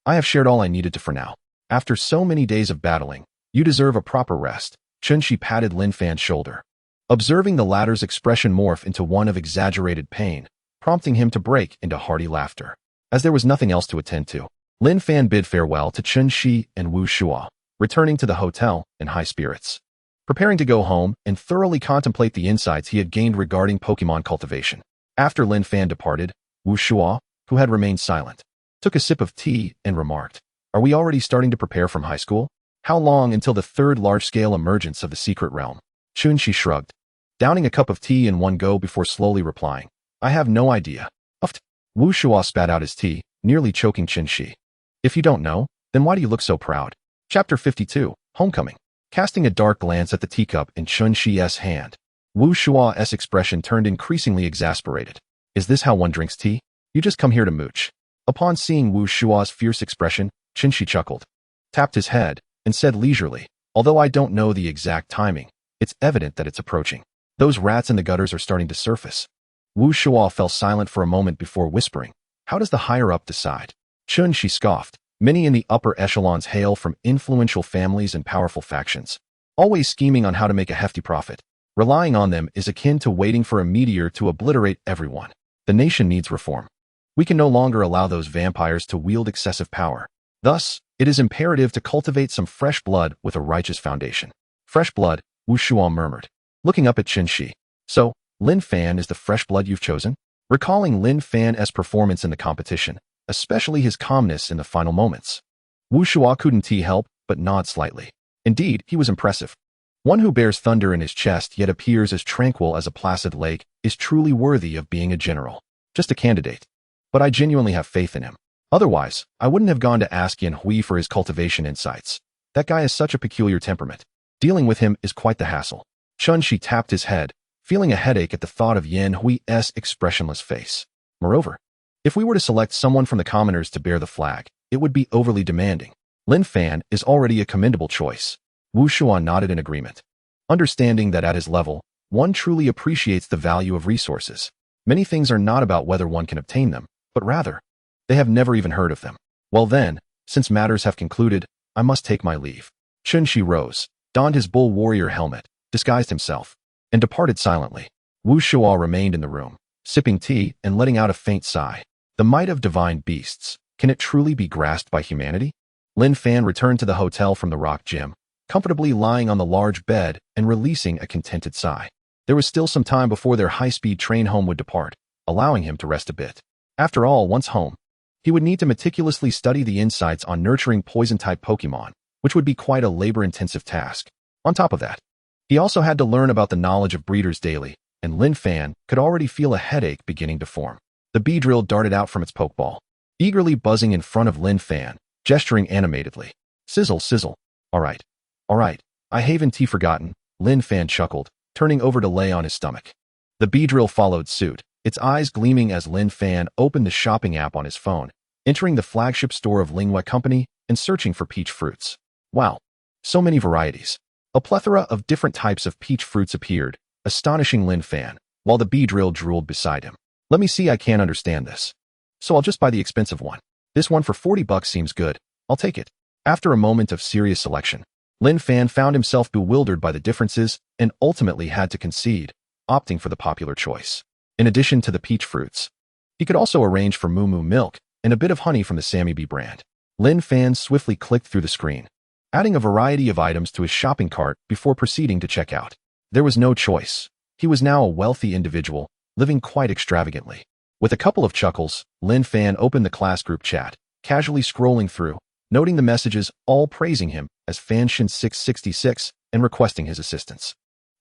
[SPEAKER 1] I have shared all I needed to for now. After so many days of battling, you deserve a proper rest. Shi patted Lin Fan's shoulder, observing the latter's expression morph into one of exaggerated pain, prompting him to break into hearty laughter. As there was nothing else to attend to, Lin Fan bid farewell to Shi and Wu Shuo, returning to the hotel in high spirits, preparing to go home and thoroughly contemplate the insights he had gained regarding Pokémon cultivation. After Lin Fan departed, Wu Shuo, who had remained silent, took a sip of tea and remarked, "Are we already starting to prepare from high school? How long until the third large-scale emergence of the secret realm?" Shi shrugged, downing a cup of tea in one go before slowly replying, "I have no idea." Uft. Wu Shuo spat out his tea, nearly choking Shi. "If you don't know, then why do you look so proud?" Chapter 52, Homecoming. Casting a dark glance at the teacup in Shi's hand, Wu Shuo's expression turned increasingly exasperated. "Is this how one drinks tea? You just come here to mooch." Upon seeing Wu Shuo's fierce expression, Shi chuckled, tapped his head, and said leisurely, "Although I don't know the exact timing, it's evident that it's approaching. Those rats in the gutters are starting to surface." Wu Shuo fell silent for a moment before whispering, "How does the higher-up decide?" Shi scoffed. "Many in the upper echelons hail from influential families and powerful factions, always scheming on how to make a hefty profit. Relying on them is akin to waiting for a meteor to obliterate everyone. The nation needs reform. We can no longer allow those vampires to wield excessive power. Thus, it is imperative to cultivate some fresh blood with a righteous foundation." "Fresh blood," Wu Shuo murmured, looking up at Shi. "So, Lin Fan is the fresh blood you've chosen?" Recalling Lin Fan's performance in the competition, especially his calmness in the final moments, Wu Shuo couldn't help but nod slightly. Indeed, he was impressive. One who bears thunder in his chest yet appears as tranquil as a placid lake is truly worthy of being a general. Just a candidate. But I genuinely have faith in him. Otherwise, I wouldn't have gone to ask Yin Hui for his cultivation insights. That guy has such a peculiar temperament. Dealing with him is quite the hassle. Shi tapped his head, feeling a headache at the thought of Yin Hui's expressionless face. Moreover, if we were to select someone from the commoners to bear the flag, it would be overly demanding. Lin Fan is already a commendable choice. Wu Shuo nodded in agreement, understanding that at his level, one truly appreciates the value of resources. Many things are not about whether one can obtain them, but rather, they have never even heard of them. Well then, since matters have concluded, I must take my leave. Shi rose, donned his bull warrior helmet, disguised himself, and departed silently. Wu Shuo remained in the room, sipping tea and letting out a faint sigh. The might of divine beasts. Can it truly be grasped by humanity? Lin Fan returned to the hotel from the rock gym, comfortably lying on the large bed and releasing a contented sigh. There was still some time before their high-speed train home would depart, allowing him to rest a bit. After all, once home, he would need to meticulously study the insights on nurturing poison-type Pokémon, which would be quite a labor-intensive task. On top of that, he also had to learn about the knowledge of breeders daily, and Lin Fan could already feel a headache beginning to form. The Beedrill darted out from its Pokeball, eagerly buzzing in front of Lin Fan, gesturing animatedly. Sizzle, sizzle. All right, I haven't forgotten, Lin Fan chuckled, turning over to lay on his stomach. The Beedrill followed suit, its eyes gleaming as Lin Fan opened the shopping app on his phone, entering the flagship store of Lingwei Company and searching for peach fruits. Wow, so many varieties. A plethora of different types of peach fruits appeared, astonishing Lin Fan, while the Beedrill drooled beside him. Let me see, I can't understand this. So I'll just buy the expensive one. This one for $40 seems good. I'll take it. After a moment of serious selection, Lin Fan found himself bewildered by the differences and ultimately had to concede, opting for the popular choice. In addition to the peach fruits, he could also arrange for Moo Moo milk and a bit of honey from the Sammy Bee brand. Lin Fan swiftly clicked through the screen, adding a variety of items to his shopping cart before proceeding to check out. There was no choice. He was now a wealthy individual, living quite extravagantly. With a couple of chuckles, Lin Fan opened the class group chat, casually scrolling through, noting the messages all praising him as Fanshin666 and requesting his assistance.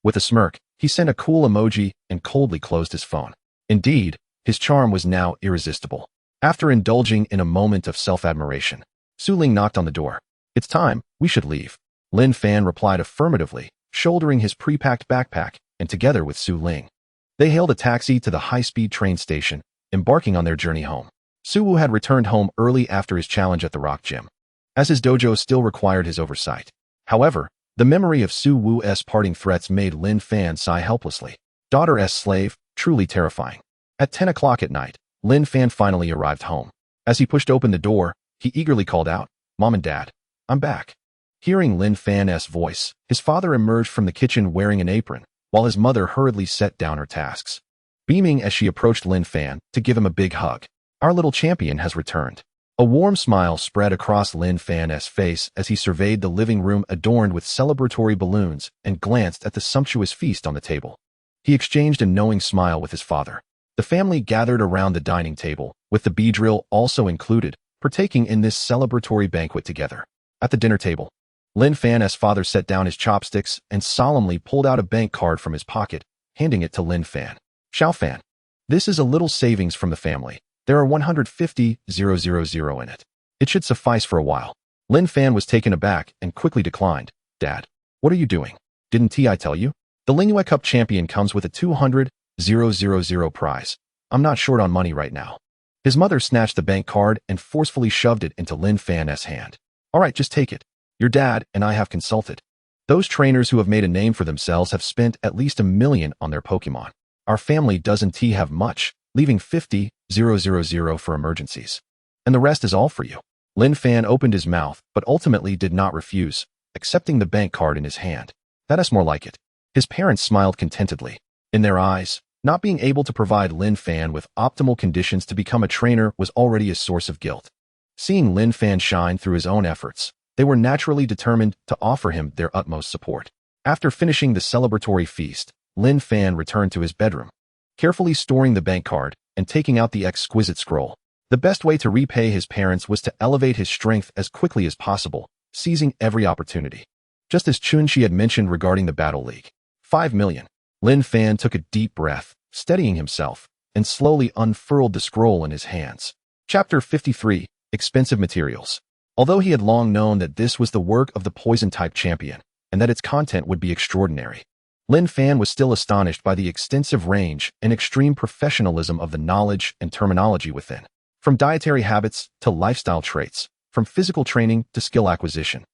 [SPEAKER 1] With a smirk, he sent a cool emoji and coldly closed his phone. Indeed, his charm was now irresistible. After indulging in a moment of self-admiration, Su Ling knocked on the door. It's time, we should leave. Lin Fan replied affirmatively, shouldering his pre-packed backpack, and together with Su Ling, they hailed a taxi to the high-speed train station, embarking on their journey home. Su Wu had returned home early after his challenge at the rock gym, as his dojo still required his oversight. However, the memory of Su Wu's parting threats made Lin Fan sigh helplessly. Daughter's slave, truly terrifying. At 10 o'clock at night, Lin Fan finally arrived home. As he pushed open the door, he eagerly called out, "Mom and Dad, I'm back." Hearing Lin Fan's voice, his father emerged from the kitchen wearing an apron, while his mother hurriedly set down her tasks, beaming as she approached Lin Fan to give him a big hug. "Our little champion has returned." A warm smile spread across Lin Fan's face as he surveyed the living room adorned with celebratory balloons and glanced at the sumptuous feast on the table. He exchanged a knowing smile with his father. The family gathered around the dining table, with the Beedrill also included, partaking in this celebratory banquet together. At the dinner table, Lin Fan's father set down his chopsticks and solemnly pulled out a bank card from his pocket, handing it to Lin Fan. "Xiao Fan, this is a little savings from the family. There are 150,000 in it. It should suffice for a while." Lin Fan was taken aback and quickly declined. "Dad, what are you doing? Didn't I tell you? The Lingwei Cup champion comes with a 200,000 prize. I'm not short on money right now." His mother snatched the bank card and forcefully shoved it into Lin Fan's hand. "All right, just take it. Your dad and I have consulted. Those trainers who have made a name for themselves have spent at least $1 million on their Pokemon. Our family doesn't have much, leaving 50,000 for emergencies. And the rest is all for you." Lin Fan opened his mouth, but ultimately did not refuse, accepting the bank card in his hand. "That's more like it." His parents smiled contentedly. In their eyes, not being able to provide Lin Fan with optimal conditions to become a trainer was already a source of guilt. Seeing Lin Fan shine through his own efforts, they were naturally determined to offer him their utmost support. After finishing the celebratory feast, Lin Fan returned to his bedroom, carefully storing the bank card and taking out the exquisite scroll. The best way to repay his parents was to elevate his strength as quickly as possible, seizing every opportunity. Just as Chun-Chi had mentioned regarding the Battle League. 5 million. Lin Fan took a deep breath, steadying himself, and slowly unfurled the scroll in his hands. Chapter 53, Expensive Materials. Although he had long known that this was the work of the poison-type champion, and that its content would be extraordinary, Lin Fan was still astonished by the extensive range and extreme professionalism of the knowledge and terminology within. From dietary habits to lifestyle traits, from physical training to skill acquisition,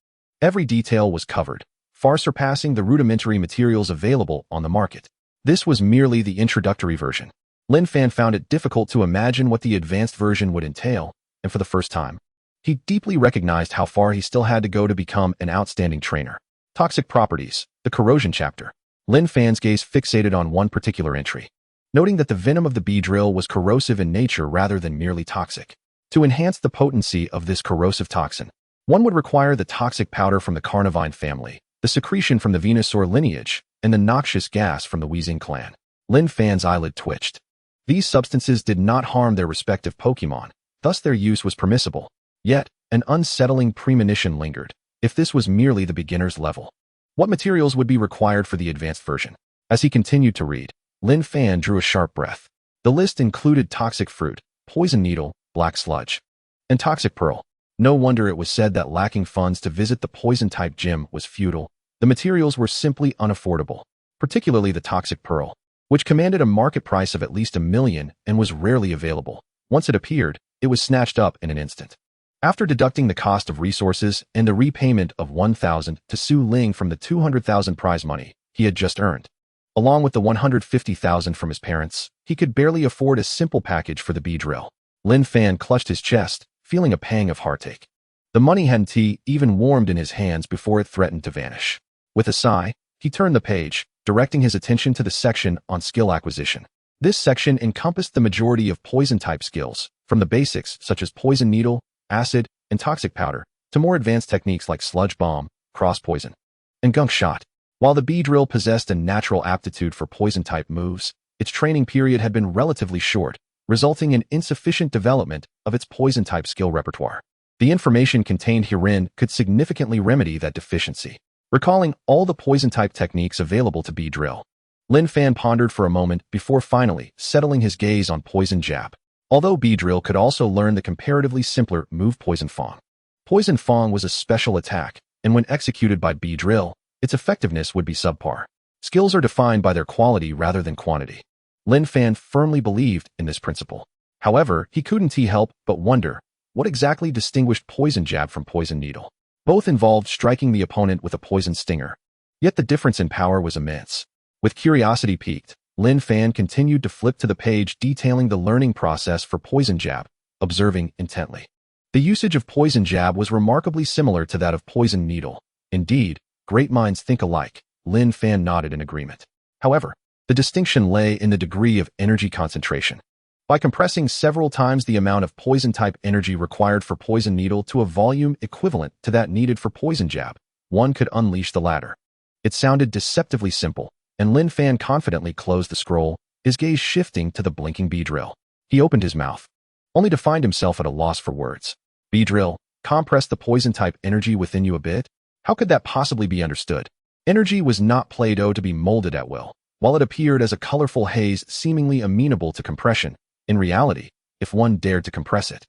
[SPEAKER 1] every detail was covered, far surpassing the rudimentary materials available on the market. This was merely the introductory version. Lin Fan found it difficult to imagine what the advanced version would entail, and for the first time, he deeply recognized how far he still had to go to become an outstanding trainer. Toxic properties, the corrosion chapter. Lin Fan's gaze fixated on one particular entry, noting that the venom of the bee drill was corrosive in nature rather than merely toxic. To enhance the potency of this corrosive toxin, one would require the toxic powder from the Carnivine family, the secretion from the Venusaur lineage, and the noxious gas from the Weezing clan. Lin Fan's eyelid twitched. These substances did not harm their respective Pokémon, thus their use was permissible. Yet, an unsettling premonition lingered. If this was merely the beginner's level, what materials would be required for the advanced version? As he continued to read, Lin Fan drew a sharp breath. The list included toxic fruit, poison needle, black sludge, and toxic pearl. No wonder it was said that lacking funds to visit the poison-type gym was futile. The materials were simply unaffordable, particularly the toxic pearl, which commanded a market price of at least $1 million and was rarely available. Once it appeared, it was snatched up in an instant. After deducting the cost of resources and the repayment of 1,000 to Su Ling from the 200,000 prize money he had just earned, along with the 150,000 from his parents, he could barely afford a simple package for the bee drill. Lin Fan clutched his chest, feeling a pang of heartache. The money hadn't even warmed in his hands before it threatened to vanish. With a sigh, he turned the page, directing his attention to the section on skill acquisition. This section encompassed the majority of poison-type skills, from the basics such as poison needle, acid, and toxic powder, to more advanced techniques like sludge bomb, cross poison, and gunk shot. While the bee drill possessed a natural aptitude for poison-type moves, its training period had been relatively short, resulting in insufficient development of its poison-type skill repertoire. The information contained herein could significantly remedy that deficiency. Recalling all the poison-type techniques available to bee drill, Lin Fan pondered for a moment before finally settling his gaze on Poison Jab. Although bee drill could also learn the comparatively simpler move Poison Fang. Poison Fang was a special attack, and when executed by bee drill, its effectiveness would be subpar. Skills are defined by their quality rather than quantity. Lin Fan firmly believed in this principle. However, he couldn't help but wonder what exactly distinguished Poison Jab from Poison Needle. Both involved striking the opponent with a poison stinger. Yet the difference in power was immense. With curiosity piqued, Lin Fan continued to flip to the page detailing the learning process for Poison Jab, observing intently. The usage of Poison Jab was remarkably similar to that of Poison Needle. Indeed, great minds think alike. Lin Fan nodded in agreement. However, the distinction lay in the degree of energy concentration. By compressing several times the amount of poison-type energy required for Poison Needle to a volume equivalent to that needed for Poison Jab, one could unleash the latter. It sounded deceptively simple, and Lin Fan confidently closed the scroll, his gaze shifting to the blinking bee drill. He opened his mouth, only to find himself at a loss for words. Bee drill, compress the poison-type energy within you a bit? How could that possibly be understood? Energy was not Play-Doh to be molded at will. While it appeared as a colorful haze seemingly amenable to compression, in reality, if one dared to compress it,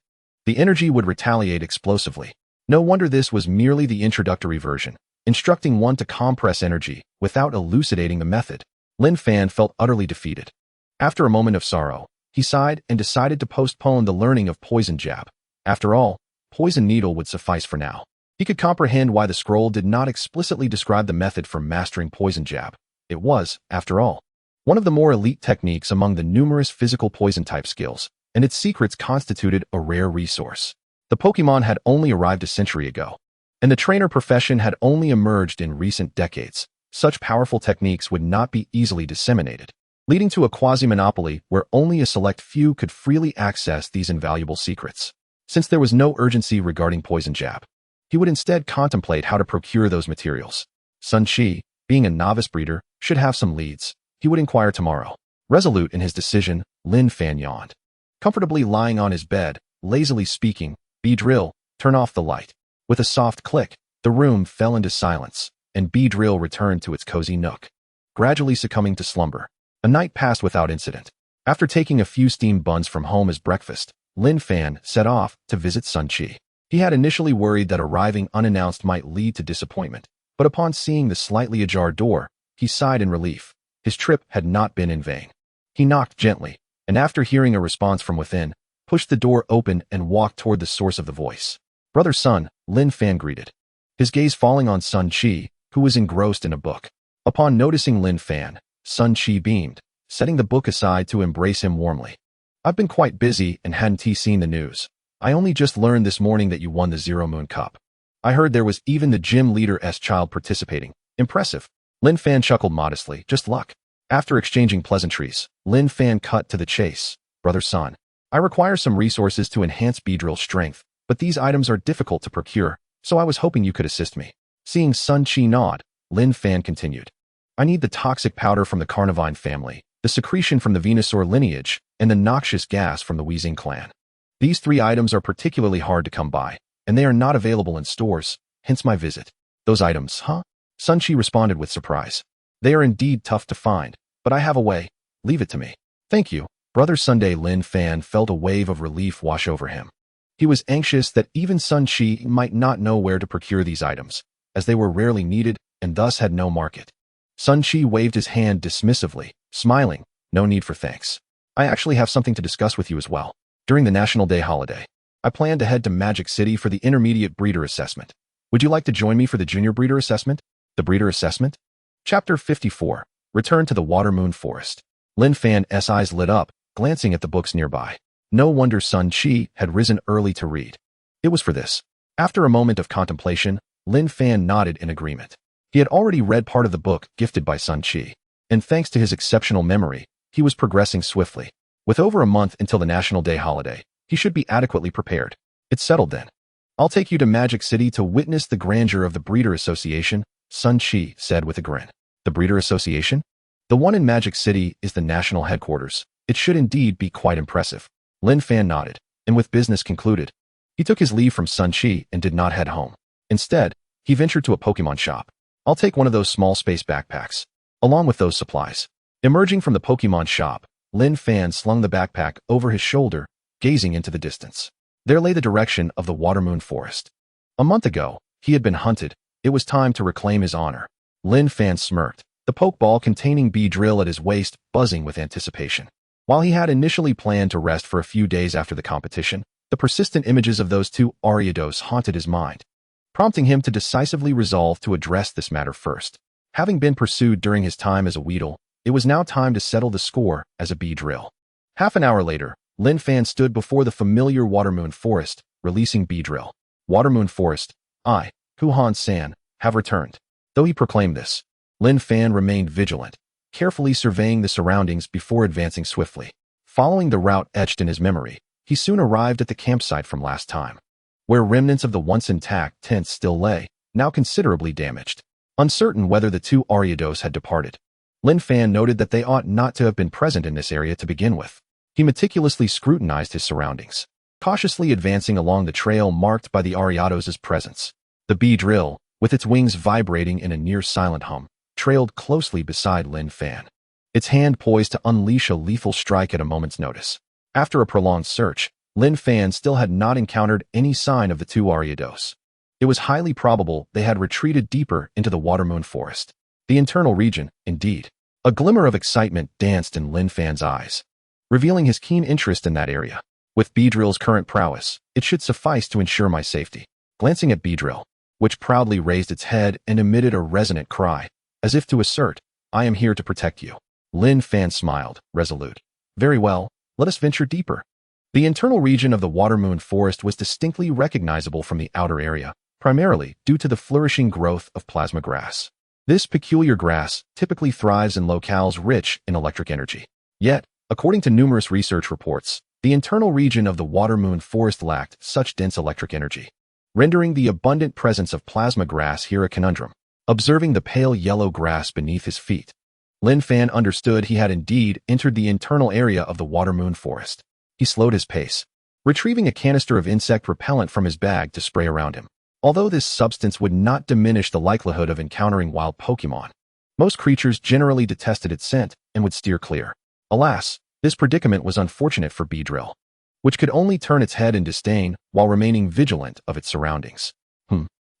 [SPEAKER 1] the energy would retaliate explosively. No wonder this was merely the introductory version, instructing one to compress energy without elucidating the method. Lin Fan felt utterly defeated. After a moment of sorrow, he sighed and decided to postpone the learning of Poison Jab. After all, Poison Needle would suffice for now. He could comprehend why the scroll did not explicitly describe the method for mastering Poison Jab. It was, after all, one of the more elite techniques among the numerous physical poison-type skills, and its secrets constituted a rare resource. The Pokémon had only arrived a century ago, and the trainer profession had only emerged in recent decades. Such powerful techniques would not be easily disseminated, leading to a quasi-monopoly where only a select few could freely access these invaluable secrets. Since there was no urgency regarding Poison Jab, he would instead contemplate how to procure those materials. Sun Chi, being a novice breeder, should have some leads. He would inquire tomorrow. Resolute in his decision, Lin Fan yawned. Comfortably lying on his bed, lazily speaking, "Bee drill, turn off the light." With a soft click, the room fell into silence, and Bee drill returned to its cozy nook, gradually succumbing to slumber. A night passed without incident. After taking a few steamed buns from home as breakfast, Lin Fan set off to visit Sun Chi. He had initially worried that arriving unannounced might lead to disappointment, but upon seeing the slightly ajar door, he sighed in relief. His trip had not been in vain. He knocked gently, and after hearing a response from within, pushed the door open and walked toward the source of the voice. "Brother Sun," Lin Fan greeted, his gaze falling on Sun Chi, who was engrossed in a book. Upon noticing Lin Fan, Sun Chi beamed, setting the book aside to embrace him warmly. "I've been quite busy and hadn't seen the news. I only just learned this morning that you won the Zero Moon Cup. I heard there was even the gym leader's child participating. Impressive." Lin Fan chuckled modestly. Just luck. After exchanging pleasantries, Lin Fan cut to the chase. Brother Sun, I require some resources to enhance Beedrill's strength, but these items are difficult to procure, so I was hoping you could assist me. Seeing Sun Chi nod, Lin Fan continued. I need the toxic powder from the Carnivine family, the secretion from the Venusaur lineage, and the noxious gas from the Weezing clan. These 3 items are particularly hard to come by, and they are not available in stores, hence my visit. Those items, huh? Sun Chi responded with surprise. They are indeed tough to find, but I have a way. Leave it to me. Thank you. Brother Sunday. Lin Fan felt a wave of relief wash over him. He was anxious that even Sun Chi might not know where to procure these items, as they were rarely needed and thus had no market. Sun Chi waved his hand dismissively, smiling. No need for thanks. I actually have something to discuss with you as well. During the National Day holiday, I plan to head to Magic City for the Intermediate Breeder Assessment. Would you like to join me for the Junior Breeder Assessment? The Breeder Assessment? Chapter 54. Return to the Watermoon Forest. Lin Fan's eyes lit up, glancing at the books nearby. No wonder Sun Chi had risen early to read. It was for this. After a moment of contemplation, Lin Fan nodded in agreement. He had already read part of the book gifted by Sun Chi, and thanks to his exceptional memory, he was progressing swiftly. With over a month until the National Day holiday, he should be adequately prepared. It's settled then. I'll take you to Magic City to witness the grandeur of the Breeder Association, Sun Chi said with a grin. The Breeder Association? The one in Magic City is the national headquarters. It should indeed be quite impressive. Lin Fan nodded, and with business concluded, he took his leave from Sun Chi and did not head home. Instead, he ventured to a Pokémon shop. I'll take one of those small space backpacks, along with those supplies. Emerging from the Pokémon shop, Lin Fan slung the backpack over his shoulder, gazing into the distance. There lay the direction of the Watermoon Forest. A month ago, he had been hunted. It was time to reclaim his honor. Lin Fan smirked, the Pokeball containing Beedrill at his waist buzzing with anticipation. While he had initially planned to rest for a few days after the competition, the persistent images of those 2 Ariados haunted his mind, prompting him to decisively resolve to address this matter first. Having been pursued during his time as a Weedle, it was now time to settle the score as a Beedrill. Half an hour later, Lin Fan stood before the familiar Watermoon Forest, releasing Beedrill. Watermoon Forest, I, Kuhan-san, have returned. Though he proclaimed this, Lin Fan remained vigilant, carefully surveying the surroundings before advancing swiftly. Following the route etched in his memory, he soon arrived at the campsite from last time, where remnants of the once intact tents still lay, now considerably damaged. Uncertain whether the 2 Ariados had departed, Lin Fan noted that they ought not to have been present in this area to begin with. He meticulously scrutinized his surroundings, cautiously advancing along the trail marked by the Ariados' presence. The Beedrill, with its wings vibrating in a near-silent hum, trailed closely beside Lin Fan, its hand poised to unleash a lethal strike at a moment's notice. After a prolonged search, Lin Fan still had not encountered any sign of the 2 Ariados. It was highly probable they had retreated deeper into the Watermoon Forest. The internal region, indeed. A glimmer of excitement danced in Lin Fan's eyes, revealing his keen interest in that area. With Beedrill's current prowess, it should suffice to ensure my safety. Glancing at Beedrill, which proudly raised its head and emitted a resonant cry, as if to assert, I am here to protect you. Lin Fan smiled, resolute. Very well, let us venture deeper. The internal region of the Watermoon Forest was distinctly recognizable from the outer area, primarily due to the flourishing growth of plasma grass. This peculiar grass typically thrives in locales rich in electric energy. Yet, according to numerous research reports, the internal region of the Watermoon Forest lacked such dense electric energy, rendering the abundant presence of plasma grass here a conundrum. Observing the pale yellow grass beneath his feet, Lin Fan understood he had indeed entered the internal area of the Watermoon Forest. He slowed his pace, retrieving a canister of insect repellent from his bag to spray around him. Although this substance would not diminish the likelihood of encountering wild Pokémon, most creatures generally detested its scent and would steer clear. Alas, this predicament was unfortunate for Beedrill, which could only turn its head in disdain while remaining vigilant of its surroundings.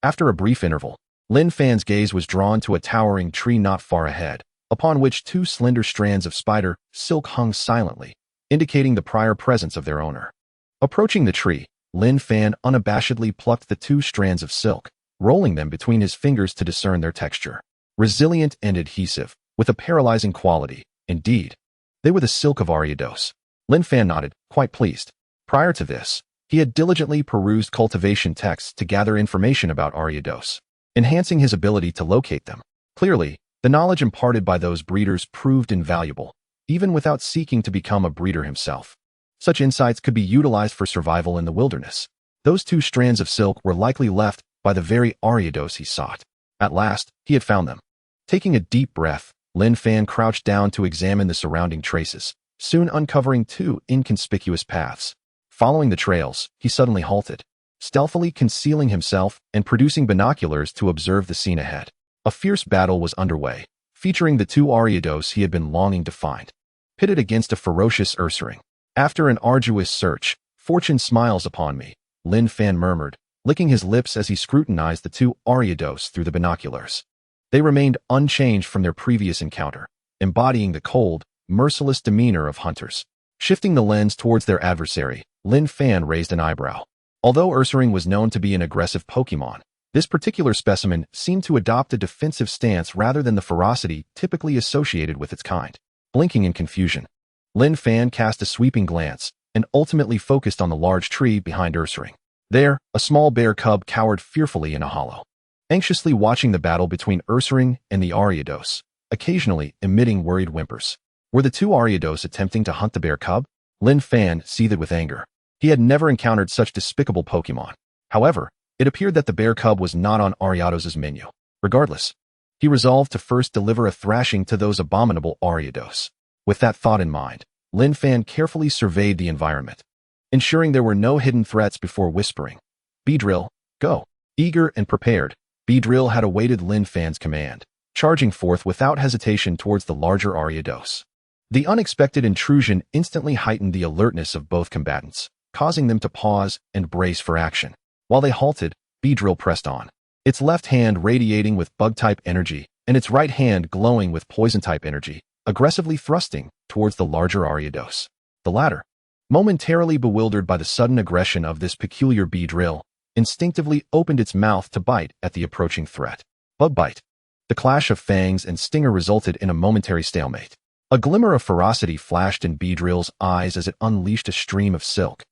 [SPEAKER 1] After a brief interval, Lin Fan's gaze was drawn to a towering tree not far ahead, upon which 2 slender strands of spider silk hung silently, indicating the prior presence of their owner. Approaching the tree, Lin Fan unabashedly plucked the 2 strands of silk, rolling them between his fingers to discern their texture. Resilient and adhesive, with a paralyzing quality, indeed. They were the silk of Ariados. Lin Fan nodded, quite pleased. Prior to this, he had diligently perused cultivation texts to gather information about Ariados, enhancing his ability to locate them. Clearly, The knowledge imparted by those breeders proved invaluable, even without seeking to become a breeder himself. Such insights could be utilized for survival in the wilderness. Those 2 strands of silk were likely left by the very Ariados he sought. At last, he had found them. Taking a deep breath, Lin Fan crouched down to examine the surrounding traces, soon uncovering 2 inconspicuous paths. Following the trails, he suddenly halted, stealthily concealing himself and producing binoculars to observe the scene ahead. A fierce battle was underway, featuring the 2 Ariados he had been longing to find, pitted against a ferocious Ursaring. After an arduous search, fortune smiles upon me, Lin Fan murmured, licking his lips as he scrutinized the 2 Ariados through the binoculars. They remained unchanged from their previous encounter, embodying the cold, merciless demeanor of hunters. Shifting the lens towards their adversary, Lin Fan raised an eyebrow. Although Ursaring was known to be an aggressive Pokémon, this particular specimen seemed to adopt a defensive stance rather than the ferocity typically associated with its kind. Blinking in confusion, Lin Fan cast a sweeping glance and ultimately focused on the large tree behind Ursaring. There, a small bear cub cowered fearfully in a hollow, anxiously watching the battle between Ursaring and the Ariados, occasionally emitting worried whimpers. Were the 2 Ariados attempting to hunt the bear cub? Lin Fan seethed with anger. He had never encountered such despicable Pokémon. However, it appeared that the bear cub was not on Ariados' menu. Regardless, he resolved to first deliver a thrashing to those abominable Ariados. With that thought in mind, Lin Fan carefully surveyed the environment, ensuring there were no hidden threats before whispering, "Beedrill, go." Eager and prepared, Beedrill had awaited Lin Fan's command, charging forth without hesitation towards the larger Ariados. The unexpected intrusion instantly heightened the alertness of both combatants, causing them to pause and brace for action. While they halted, Beedrill pressed on, its left hand radiating with bug-type energy and its right hand glowing with poison-type energy, aggressively thrusting towards the larger Ariados. The latter, momentarily bewildered by the sudden aggression of this peculiar Beedrill, instinctively opened its mouth to bite at the approaching threat. Bug bite. The clash of fangs and stinger resulted in a momentary stalemate. A glimmer of ferocity flashed in Beedrill's eyes as it unleashed a stream of silk,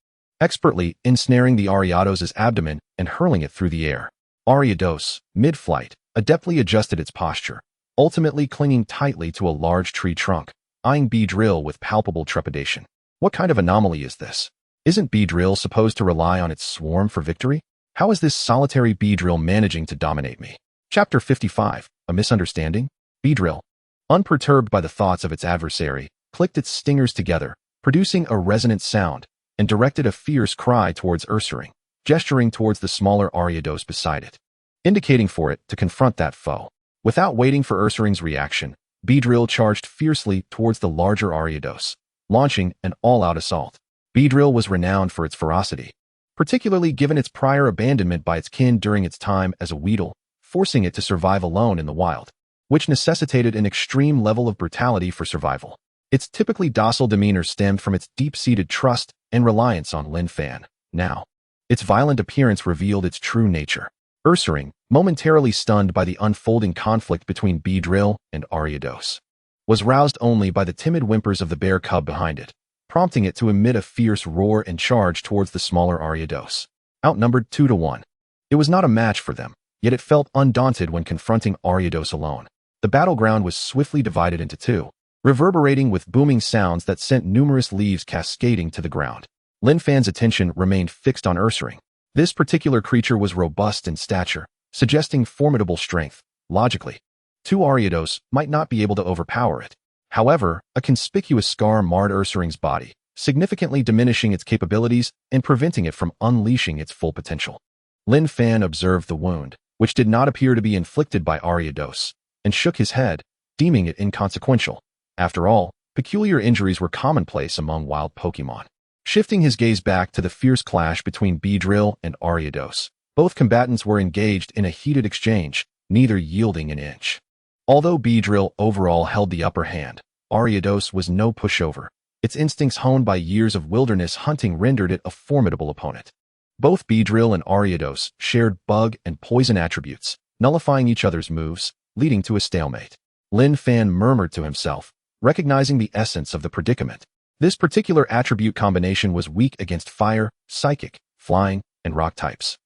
[SPEAKER 1] expertly ensnaring the Ariados' abdomen and hurling it through the air. Ariados, mid-flight, adeptly adjusted its posture, ultimately clinging tightly to a large tree trunk, eyeing Beedrill with palpable trepidation. What kind of anomaly is this? Isn't Beedrill supposed to rely on its swarm for victory? How is this solitary Beedrill managing to dominate me? Chapter 55, A Misunderstanding? Beedrill, unperturbed by the thoughts of its adversary, clicked its stingers together, producing a resonant sound, and directed a fierce cry towards Ursaring, gesturing towards the smaller Ariados beside it, indicating for it to confront that foe. Without waiting for Ursaring's reaction, Beedrill charged fiercely towards the larger Ariados, launching an all-out assault. Beedrill was renowned for its ferocity, particularly given its prior abandonment by its kin during its time as a Weedle, forcing it to survive alone in the wild, which necessitated an extreme level of brutality for survival. Its typically docile demeanor stemmed from its deep-seated trust and reliance on Lin Fan. Now, its violent appearance revealed its true nature. Ursaring, momentarily stunned by the unfolding conflict between Beedrill and Ariados, was roused only by the timid whimpers of the bear cub behind it, prompting it to emit a fierce roar and charge towards the smaller Ariados. Outnumbered 2-1, it was not a match for them, yet it felt undaunted when confronting Ariados alone. The battleground was swiftly divided into 2, reverberating with booming sounds that sent numerous leaves cascading to the ground. Lin Fan's attention remained fixed on Ursaring. This particular creature was robust in stature, suggesting formidable strength. Logically, 2 Ariados might not be able to overpower it. However, a conspicuous scar marred Ursaring's body, significantly diminishing its capabilities and preventing it from unleashing its full potential. Lin Fan observed the wound, which did not appear to be inflicted by Ariados, and shook his head, deeming it inconsequential. After all, peculiar injuries were commonplace among wild Pokémon. Shifting his gaze back to the fierce clash between Beedrill and Ariados, both combatants were engaged in a heated exchange, neither yielding an inch. Although Beedrill overall held the upper hand, Ariados was no pushover. Its instincts honed by years of wilderness hunting rendered it a formidable opponent. Both Beedrill and Ariados shared bug and poison attributes, nullifying each other's moves, leading to a stalemate. Lin Fan murmured to himself, recognizing the essence of the predicament. This particular attribute combination was weak against fire, psychic, flying, and rock types.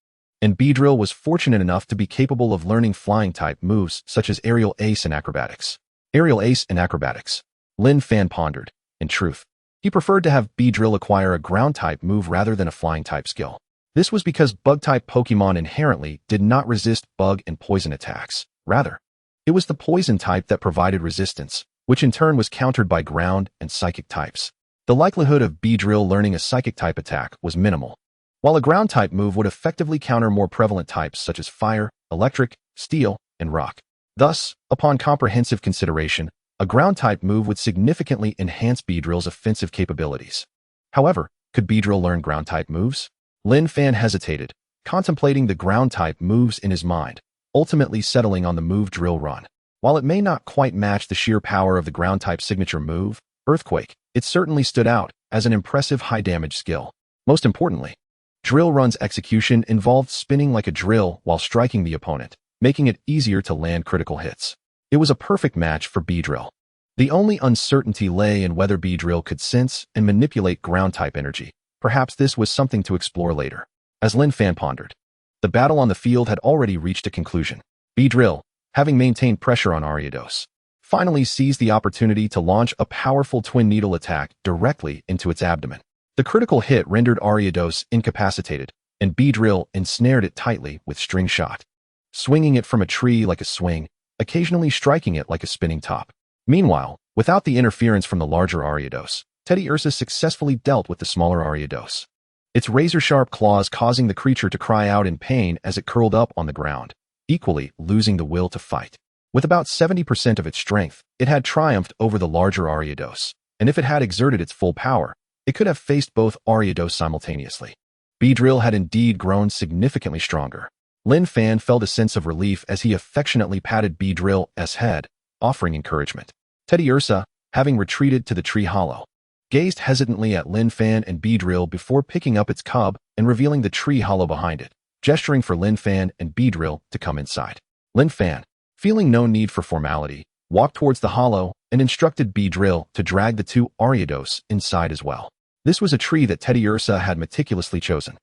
[SPEAKER 1] and Beedrill was fortunate enough to be capable of learning flying-type moves such as Aerial Ace and Acrobatics. Aerial Ace and Acrobatics. Lin Fan pondered. In truth, he preferred to have Beedrill acquire a ground-type move rather than a flying-type skill. This was because bug-type Pokemon inherently did not resist bug and poison attacks. Rather, it was the poison type that provided resistance, which in turn was countered by ground and psychic types. The likelihood of Beedrill learning a psychic-type attack was minimal, while a ground-type move would effectively counter more prevalent types such as fire, electric, steel, and rock. Thus, upon comprehensive consideration, a ground-type move would significantly enhance Beedrill's offensive capabilities. However, could Beedrill learn ground-type moves? Lin Fan hesitated, contemplating the ground-type moves in his mind, ultimately settling on the move Drill Run. While it may not quite match the sheer power of the ground-type signature move, Earthquake, it certainly stood out as an impressive high-damage skill. Most importantly, Drill Run's execution involved spinning like a drill while striking the opponent, making it easier to land critical hits. It was a perfect match for Beedrill. The only uncertainty lay in whether Beedrill could sense and manipulate ground-type energy. Perhaps this was something to explore later. As Lin Fan pondered, the battle on the field had already reached a conclusion. Beedrill, having maintained pressure on Ariados, finally seized the opportunity to launch a powerful twin needle attack directly into its abdomen. The critical hit rendered Ariados incapacitated, and Beedrill ensnared it tightly with string shot, swinging it from a tree like a swing, occasionally striking it like a spinning top. Meanwhile, without the interference from the larger Ariados, Teddiursa successfully dealt with the smaller Ariados, its razor-sharp claws causing the creature to cry out in pain as it curled up on the ground, equally losing the will to fight. With about 70% of its strength, it had triumphed over the larger Ariados, and if it had exerted its full power, it could have faced both Ariados simultaneously. Beedrill had indeed grown significantly stronger. Lin Fan felt a sense of relief as he affectionately patted Beedrill's head, offering encouragement. Teddiursa, having retreated to the tree hollow, gazed hesitantly at Lin Fan and Beedrill before picking up its cub and revealing the tree hollow behind it, gesturing for Lin Fan and Beedrill to come inside. Lin Fan, feeling no need for formality, walked towards the hollow and instructed Beedrill to drag the two Ariados inside as well. This was a tree that Teddiursa had meticulously chosen.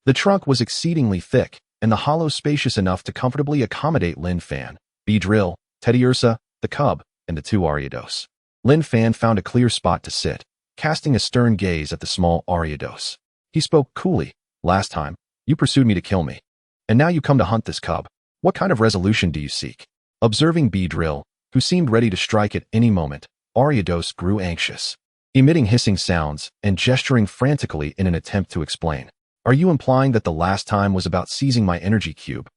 [SPEAKER 1] The trunk was exceedingly thick, and the hollow spacious enough to comfortably accommodate Lin Fan, Beedrill, Teddiursa, the cub, and the two Ariados. Lin Fan found a clear spot to sit, casting a stern gaze at the small Ariados. He spoke coolly. Last time, you pursued me to kill me, and now you come to hunt this cub. What kind of resolution do you seek? Observing Beedrill, who seemed ready to strike at any moment, Ariados grew anxious, emitting hissing sounds and gesturing frantically in an attempt to explain. Are you implying that the last time was about seizing my energy cube,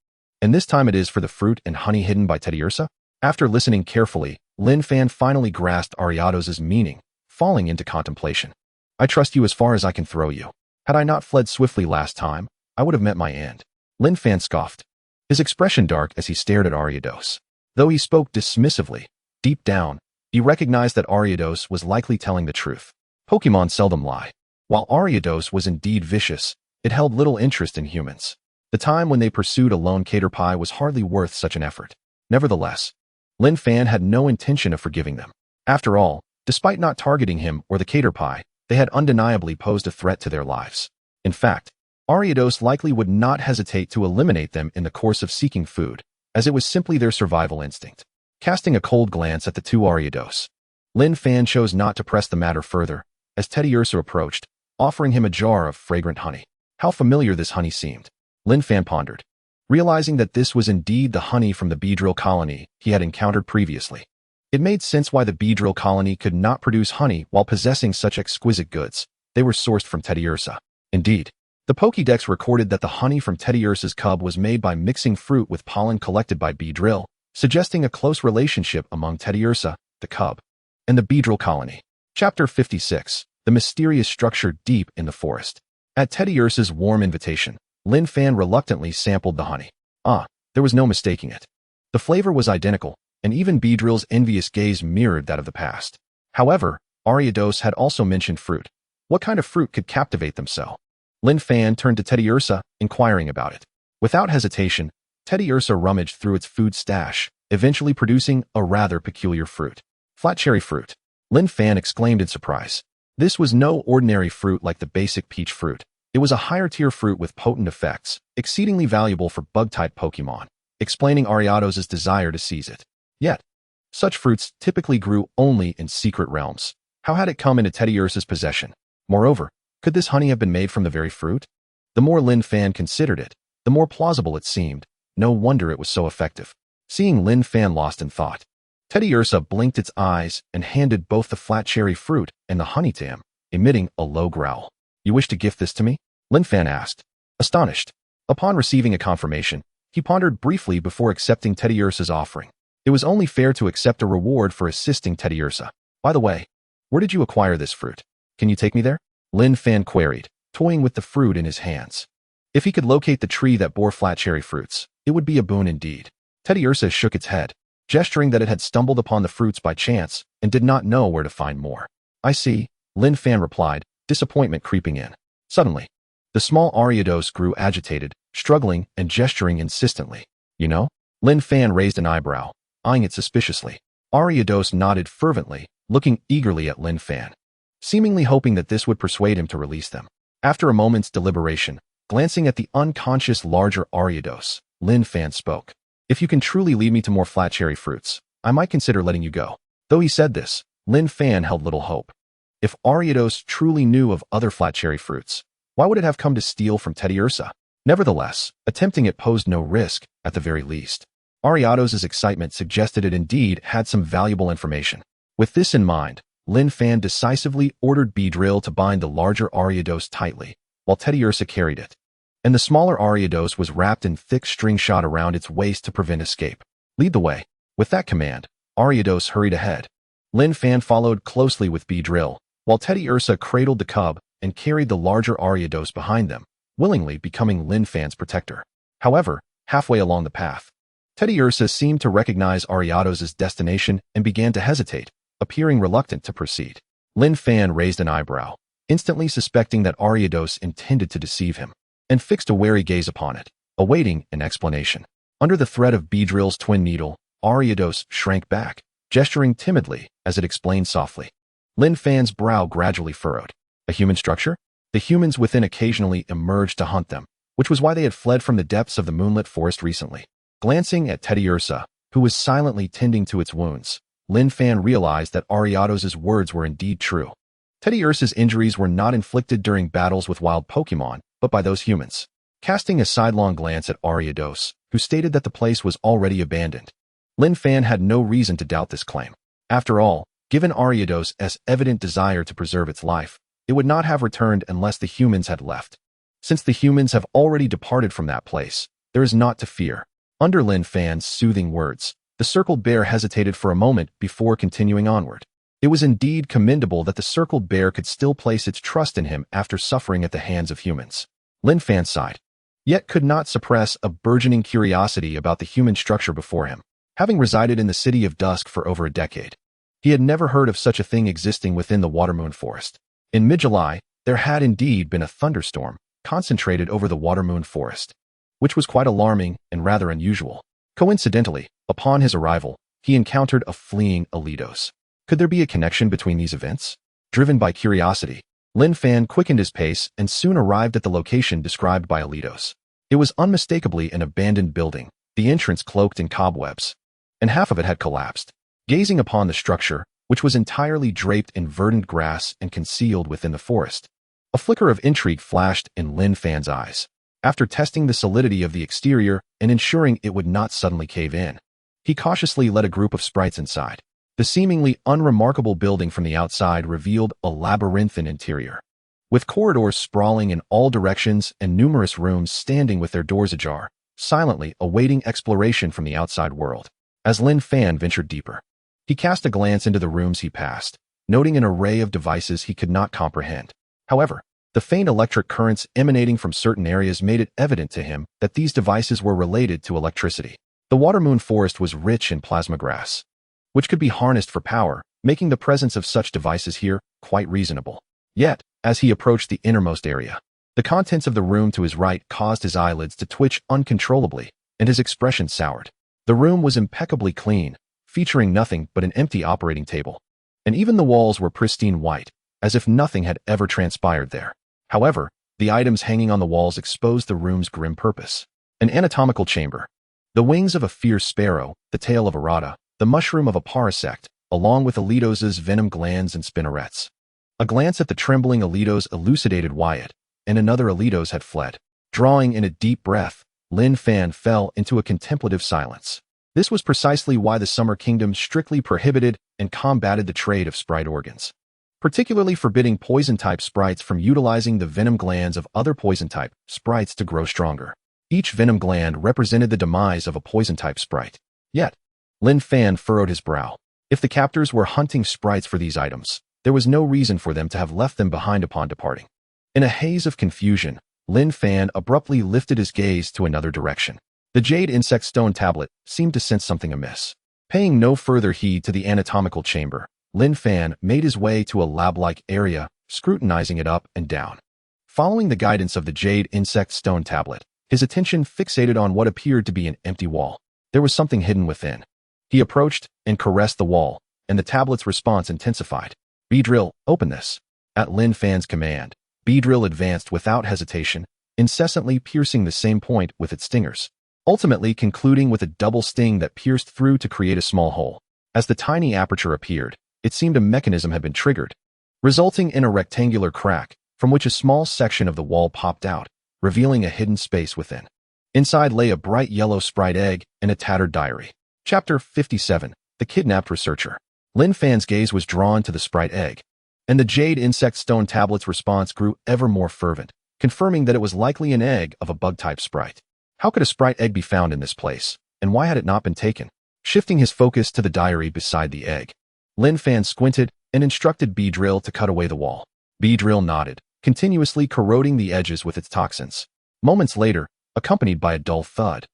[SPEAKER 1] and this time it is for the fruit and honey hidden by Teddiursa? After listening carefully, Lin Fan finally grasped Ariados' meaning, falling into contemplation. I trust you as far as I can throw you. Had I not fled swiftly last time, I would have met my end. Lin Fan scoffed, his expression dark as he stared at Ariados. Though he spoke dismissively, deep down, he recognized that Ariados was likely telling the truth. Pokemon seldom lie. While Ariados was indeed vicious, it held little interest in humans. The time when they pursued a lone Caterpie was hardly worth such an effort. Nevertheless, Lin Fan had no intention of forgiving them. After all, despite not targeting him or the Caterpie, they had undeniably posed a threat to their lives. In fact, Ariados likely would not hesitate to eliminate them in the course of seeking food, as it was simply their survival instinct. Casting a cold glance at the two Ariados, Lin Fan chose not to press the matter further, as Teddiursa approached, offering him a jar of fragrant honey. How familiar this honey seemed. Lin Fan pondered, realizing that this was indeed the honey from the Beedrill colony he had encountered previously. It made sense why the Beedrill colony could not produce honey while possessing such exquisite goods. They were sourced from Teddiursa. Indeed, the Pokédex recorded that the honey from Teddiursa's cub was made by mixing fruit with pollen collected by Beedrill, suggesting a close relationship among Teddiursa, the cub, and the Beedrill colony. Chapter 56. The mysterious structure deep in the forest. At Teddiursa's warm invitation, Lin Fan reluctantly sampled the honey. There was no mistaking it. The flavor was identical, and even Beedrill's envious gaze mirrored that of the past. However, Ariados had also mentioned fruit. What kind of fruit could captivate them so? Lin Fan turned to Teddiursa, inquiring about it. Without hesitation, Teddiursa rummaged through its food stash, eventually producing a rather peculiar fruit. Flat cherry fruit. Lin Fan exclaimed in surprise. This was no ordinary fruit like the basic peach fruit. It was a higher-tier fruit with potent effects, exceedingly valuable for bug-type Pokémon, explaining Ariados' desire to seize it. Yet, such fruits typically grew only in secret realms. How had it come into Teddiursa's possession? Moreover, could this honey have been made from the very fruit? The more Lin Fan considered it, the more plausible it seemed. No wonder it was so effective. Seeing Lin Fan lost in thought, Teddiursa blinked its eyes and handed both the flat cherry fruit and the honey to him, emitting a low growl. "You wish to gift this to me?" Lin Fan asked, astonished. Upon receiving a confirmation, he pondered briefly before accepting Teddiursa's offering. It was only fair to accept a reward for assisting Teddiursa. "By the way, where did you acquire this fruit? Can you take me there?" Lin Fan queried, toying with the fruit in his hands. If he could locate the tree that bore flat cherry fruits, it would be a boon indeed. Teddiursa shook its head, gesturing that it had stumbled upon the fruits by chance and did not know where to find more. "I see," Lin Fan replied, disappointment creeping in. Suddenly, the small Ariados grew agitated, struggling and gesturing insistently. "You know?" Lin Fan raised an eyebrow, eyeing it suspiciously. Ariados nodded fervently, looking eagerly at Lin Fan, seemingly hoping that this would persuade him to release them. After a moment's deliberation, glancing at the unconscious larger Ariados, Lin Fan spoke. "If you can truly lead me to more flat cherry fruits, I might consider letting you go." Though he said this, Lin Fan held little hope. If Ariados truly knew of other flat cherry fruits, why would it have come to steal from Teddiursa? Nevertheless, attempting it posed no risk, at the very least. Ariados' excitement suggested it indeed had some valuable information. With this in mind, Lin Fan decisively ordered Beedrill to bind the larger Ariados tightly, while Teddiursa carried it, and the smaller Ariados was wrapped in thick string shot around its waist to prevent escape. "Lead the way." With that command, Ariados hurried ahead. Lin Fan followed closely with Beedrill, while Teddiursa cradled the cub and carried the larger Ariados behind them, willingly becoming Lin Fan's protector. However, halfway along the path, Teddiursa seemed to recognize Ariados' destination and began to hesitate, appearing reluctant to proceed. Lin Fan raised an eyebrow, instantly suspecting that Ariados intended to deceive him, and fixed a wary gaze upon it, awaiting an explanation. Under the threat of Beedrill's twin needle, Ariados shrank back, gesturing timidly as it explained softly. Lin Fan's brow gradually furrowed. A human structure? The humans within occasionally emerged to hunt them, which was why they had fled from the depths of the moonlit forest recently. Glancing at Teddiursa, who was silently tending to its wounds, Lin Fan realized that Ariados' words were indeed true. Teddiursa's injuries were not inflicted during battles with wild Pokémon, but by those humans. Casting a sidelong glance at Ariados, who stated that the place was already abandoned, Lin Fan had no reason to doubt this claim. After all, given Ariados' evident desire to preserve its life, it would not have returned unless the humans had left. Since the humans have already departed from that place, there is naught to fear. Under Lin Fan's soothing words, the circled bear hesitated for a moment before continuing onward. It was indeed commendable that the circled bear could still place its trust in him after suffering at the hands of humans. Lin Fan sighed, yet could not suppress a burgeoning curiosity about the human structure before him. Having resided in the City of Dusk for over a decade, he had never heard of such a thing existing within the Watermoon Forest. In mid-July, there had indeed been a thunderstorm concentrated over the Watermoon Forest, which was quite alarming and rather unusual. Coincidentally, upon his arrival, he encountered a fleeing Alidos. Could there be a connection between these events? Driven by curiosity, Lin Fan quickened his pace and soon arrived at the location described by Alidos. It was unmistakably an abandoned building, the entrance cloaked in cobwebs, and half of it had collapsed. Gazing upon the structure, which was entirely draped in verdant grass and concealed within the forest, a flicker of intrigue flashed in Lin Fan's eyes. After testing the solidity of the exterior and ensuring it would not suddenly cave in, he cautiously led a group of sprites inside. The seemingly unremarkable building from the outside revealed a labyrinthine interior, with corridors sprawling in all directions and numerous rooms standing with their doors ajar, silently awaiting exploration from the outside world. As Lin Fan ventured deeper, he cast a glance into the rooms he passed, noting an array of devices he could not comprehend. However, the faint electric currents emanating from certain areas made it evident to him that these devices were related to electricity. The Watermoon Forest was rich in plasma grass, which could be harnessed for power, making the presence of such devices here quite reasonable. Yet, as he approached the innermost area, the contents of the room to his right caused his eyelids to twitch uncontrollably, and his expression soured. The room was impeccably clean, featuring nothing but an empty operating table, and even the walls were pristine white, as if nothing had ever transpired there. However, The items hanging on the walls exposed the room's grim purpose. An anatomical chamber. The wings of a fierce sparrow, the tail of a rata, the mushroom of a parasect, along with Alidos's venom glands and spinnerets. A glance at the trembling Alidos elucidated Wyatt, and another Alidos had fled. Drawing in a deep breath, Lin Fan fell into a contemplative silence. This was precisely why the Summer Kingdom strictly prohibited and combated the trade of sprite organs, particularly forbidding poison-type sprites from utilizing the venom glands of other poison-type sprites to grow stronger. Each venom gland represented the demise of a poison-type sprite. Yet, Lin Fan furrowed his brow. If the captors were hunting sprites for these items, there was no reason for them to have left them behind upon departing. In a haze of confusion, Lin Fan abruptly lifted his gaze to another direction. The jade insect stone tablet seemed to sense something amiss. Paying no further heed to the anatomical chamber, Lin Fan made his way to a lab-like area, scrutinizing it up and down. Following the guidance of the jade insect stone tablet, his attention fixated on what appeared to be an empty wall. There was something hidden within. He approached and caressed the wall, and the tablet's response intensified. Beedrill, open this. At Lin Fan's command, Beedrill advanced without hesitation, incessantly piercing the same point with its stingers, ultimately concluding with a double sting that pierced through to create a small hole. As the tiny aperture appeared, it seemed a mechanism had been triggered, resulting in a rectangular crack from which a small section of the wall popped out, revealing a hidden space within. Inside lay a bright yellow sprite egg and a tattered diary. Chapter 57, The Kidnapped Researcher. Lin Fan's gaze was drawn to the sprite egg, and the jade insect stone tablet's response grew ever more fervent, confirming that it was likely an egg of a bug-type sprite. How could a sprite egg be found in this place, and why had it not been taken? Shifting his focus to the diary beside the egg, Lin Fan squinted and instructed Beedrill to cut away the wall. Beedrill nodded, continuously corroding the edges with its toxins. Moments later, accompanied by a dull thud,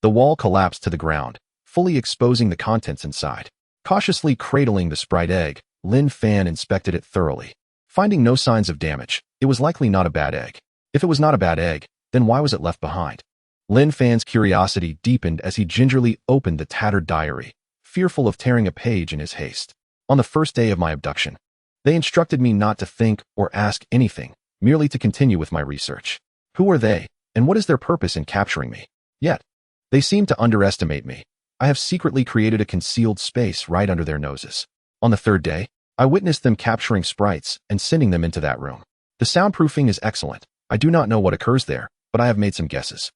[SPEAKER 1] the wall collapsed to the ground, fully exposing the contents inside. Cautiously cradling the sprite egg, Lin Fan inspected it thoroughly. Finding no signs of damage, it was likely not a bad egg. If it was not a bad egg, then why was it left behind? Lin Fan's curiosity deepened as he gingerly opened the tattered diary, fearful of tearing a page in his haste. On the first day of my abduction, they instructed me not to think or ask anything, merely to continue with my research. Who are they, and what is their purpose in capturing me? Yet, they seem to underestimate me. I have secretly created a concealed space right under their noses. On the third day, I witnessed them capturing sprites and sending them into that room. The soundproofing is excellent. I do not know what occurs there, but I have made some guesses.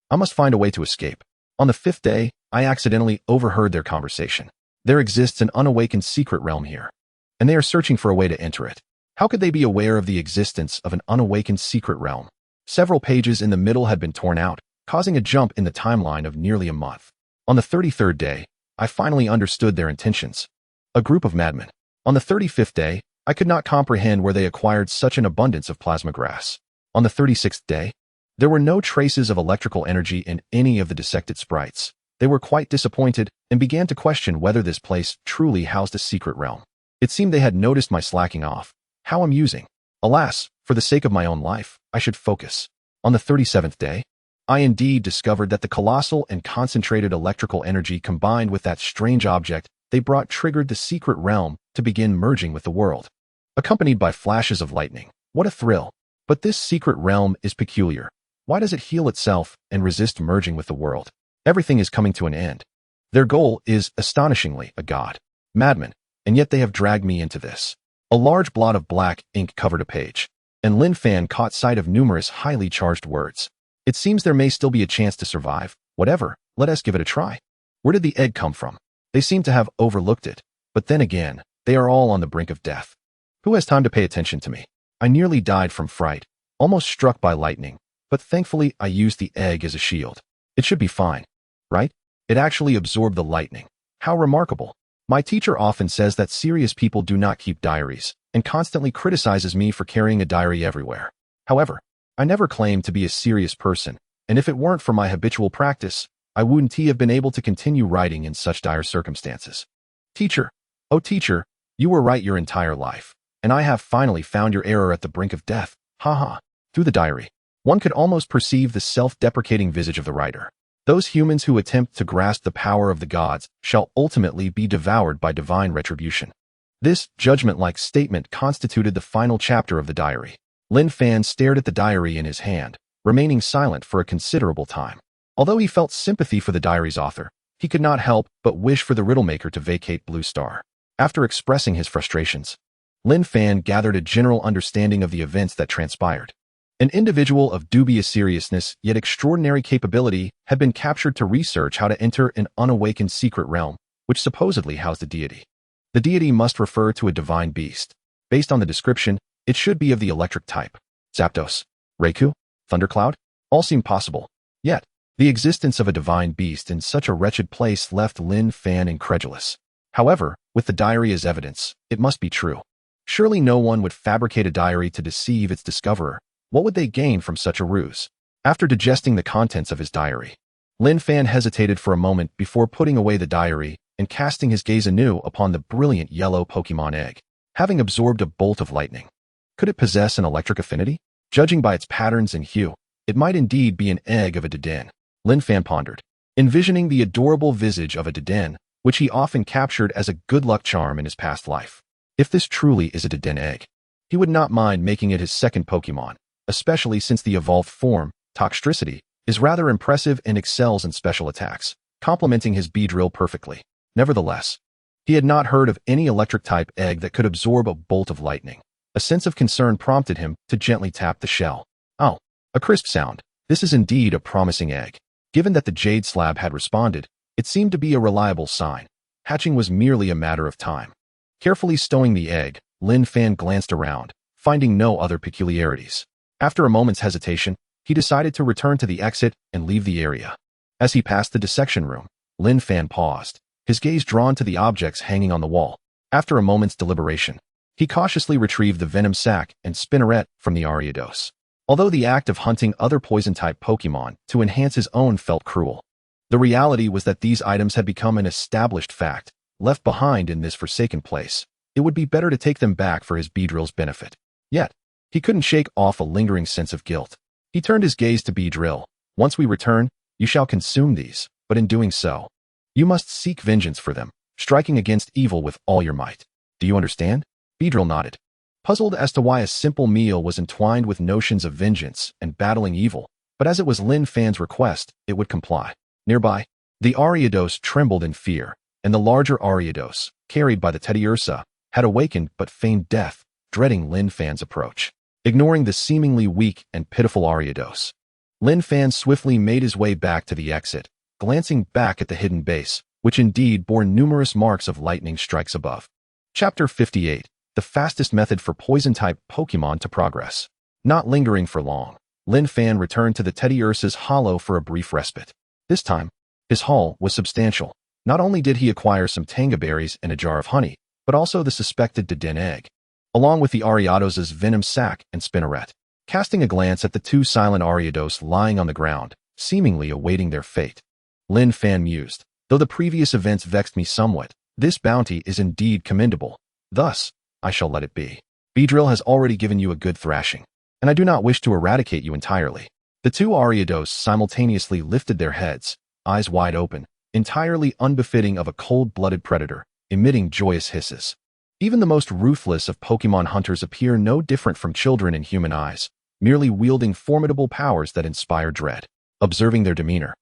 [SPEAKER 1] I must find a way to escape. On the fifth day, I accidentally overheard their conversation. There exists an unawakened secret realm here, and they are searching for a way to enter it. How could they be aware of the existence of an unawakened secret realm? Several pages in the middle had been torn out, causing a jump in the timeline of nearly a month. On the 33rd day, I finally understood their intentions. A group of madmen. On the 35th day, I could not comprehend where they acquired such an abundance of plasma grass. On the 36th day, there were no traces of electrical energy in any of the dissected sprites. They were quite disappointed and began to question whether this place truly housed a secret realm. It seemed they had noticed my slacking off. How amusing. Alas, for the sake of my own life, I should focus. On the 37th day, I indeed discovered that the colossal and concentrated electrical energy combined with that strange object they brought triggered the secret realm to begin merging with the world. Accompanied by flashes of lightning. What a thrill. But this secret realm is peculiar. Why does it heal itself and resist merging with the world? Everything is coming to an end. Their goal is, astonishingly, a god. Madmen, and yet they have dragged me into this. A large blot of black ink covered a page, and Lin Fan caught sight of numerous highly charged words. It seems there may still be a chance to survive. Whatever, let us give it a try. Where did the egg come from? They seem to have overlooked it, but then again, they are all on the brink of death. Who has time to pay attention to me? I nearly died from fright, almost struck by lightning, but thankfully I used the egg as a shield. It should be fine, right? It actually absorbed the lightning. How remarkable. My teacher often says that serious people do not keep diaries, and constantly criticizes me for carrying a diary everywhere. However, I never claimed to be a serious person, and if it weren't for my habitual practice, I wouldn't have been able to continue writing in such dire circumstances. Teacher, oh teacher, you were right your entire life, and I have finally found your error at the brink of death. Haha. Through the diary, one could almost perceive the self-deprecating visage of the writer. Those humans who attempt to grasp the power of the gods shall ultimately be devoured by divine retribution. This judgment-like statement constituted the final chapter of the diary. Lin Fan stared at the diary in his hand, remaining silent for a considerable time. Although he felt sympathy for the diary's author, he could not help but wish for the riddle-maker to vacate Blue Star. After expressing his frustrations, Lin Fan gathered a general understanding of the events that transpired. An individual of dubious seriousness yet extraordinary capability had been captured to research how to enter an unawakened secret realm, which supposedly housed a deity. The deity must refer to a divine beast. Based on the description, it should be of the electric type. Zapdos, Raikou, Thundercloud, all seem possible. Yet, the existence of a divine beast in such a wretched place left Lin Fan incredulous. However, with the diary as evidence, it must be true. Surely no one would fabricate a diary to deceive its discoverer. What would they gain from such a ruse? After digesting the contents of his diary, Lin Fan hesitated for a moment before putting away the diary and casting his gaze anew upon the brilliant yellow Pokémon egg. Having absorbed a bolt of lightning, could it possess an electric affinity? Judging by its patterns and hue, it might indeed be an egg of a Dedenne. Lin Fan pondered, envisioning the adorable visage of a Dedenne, which he often captured as a good luck charm in his past life. If this truly is a Dedenne egg, he would not mind making it his second Pokémon, especially since the evolved form, Toxtricity, is rather impressive and excels in special attacks, complementing his Beedrill perfectly. Nevertheless, he had not heard of any electric-type egg that could absorb a bolt of lightning. A sense of concern prompted him to gently tap the shell. Oh, a crisp sound. This is indeed a promising egg. Given that the jade slab had responded, it seemed to be a reliable sign. Hatching was merely a matter of time. Carefully stowing the egg, Lin Fan glanced around, finding no other peculiarities. After a moment's hesitation, he decided to return to the exit and leave the area. As he passed the dissection room, Lin Fan paused, his gaze drawn to the objects hanging on the wall. After a moment's deliberation, he cautiously retrieved the Venom sac and Spinneret from the Ariados. Although the act of hunting other poison-type Pokémon to enhance his own felt cruel, the reality was that these items had become an established fact, left behind in this forsaken place. It would be better to take them back for his Beedrill's benefit. Yet, he couldn't shake off a lingering sense of guilt. He turned his gaze to Beedrill. Once we return, you shall consume these, but in doing so, you must seek vengeance for them, striking against evil with all your might. Do you understand? Beedrill nodded, puzzled as to why a simple meal was entwined with notions of vengeance and battling evil, but as it was Lin Fan's request, it would comply. Nearby, the Ariados trembled in fear, and the larger Ariados, carried by the Teddiursa, had awakened but feigned death, dreading Lin Fan's approach. Ignoring the seemingly weak and pitiful Ariados, Lin Fan swiftly made his way back to the exit, glancing back at the hidden base, which indeed bore numerous marks of lightning strikes above. Chapter 58. The fastest method for poison-type Pokémon to progress. Not lingering for long, Lin Fan returned to the Teddiursa's hollow for a brief respite. This time, his haul was substantial. Not only did he acquire some tanga berries and a jar of honey, but also the suspected Dedenne egg, along with the Ariados' Venom sac and Spinneret. Casting a glance at the two silent Ariados lying on the ground, seemingly awaiting their fate, Lin Fan mused, though the previous events vexed me somewhat, this bounty is indeed commendable. Thus, I shall let it be. Beedrill has already given you a good thrashing, and I do not wish to eradicate you entirely. The two Ariados simultaneously lifted their heads, eyes wide open, entirely unbefitting of a cold-blooded predator, emitting joyous hisses. Even the most ruthless of Pokémon hunters appear no different from children in human eyes, merely wielding formidable powers that inspire dread. Observing their demeanor,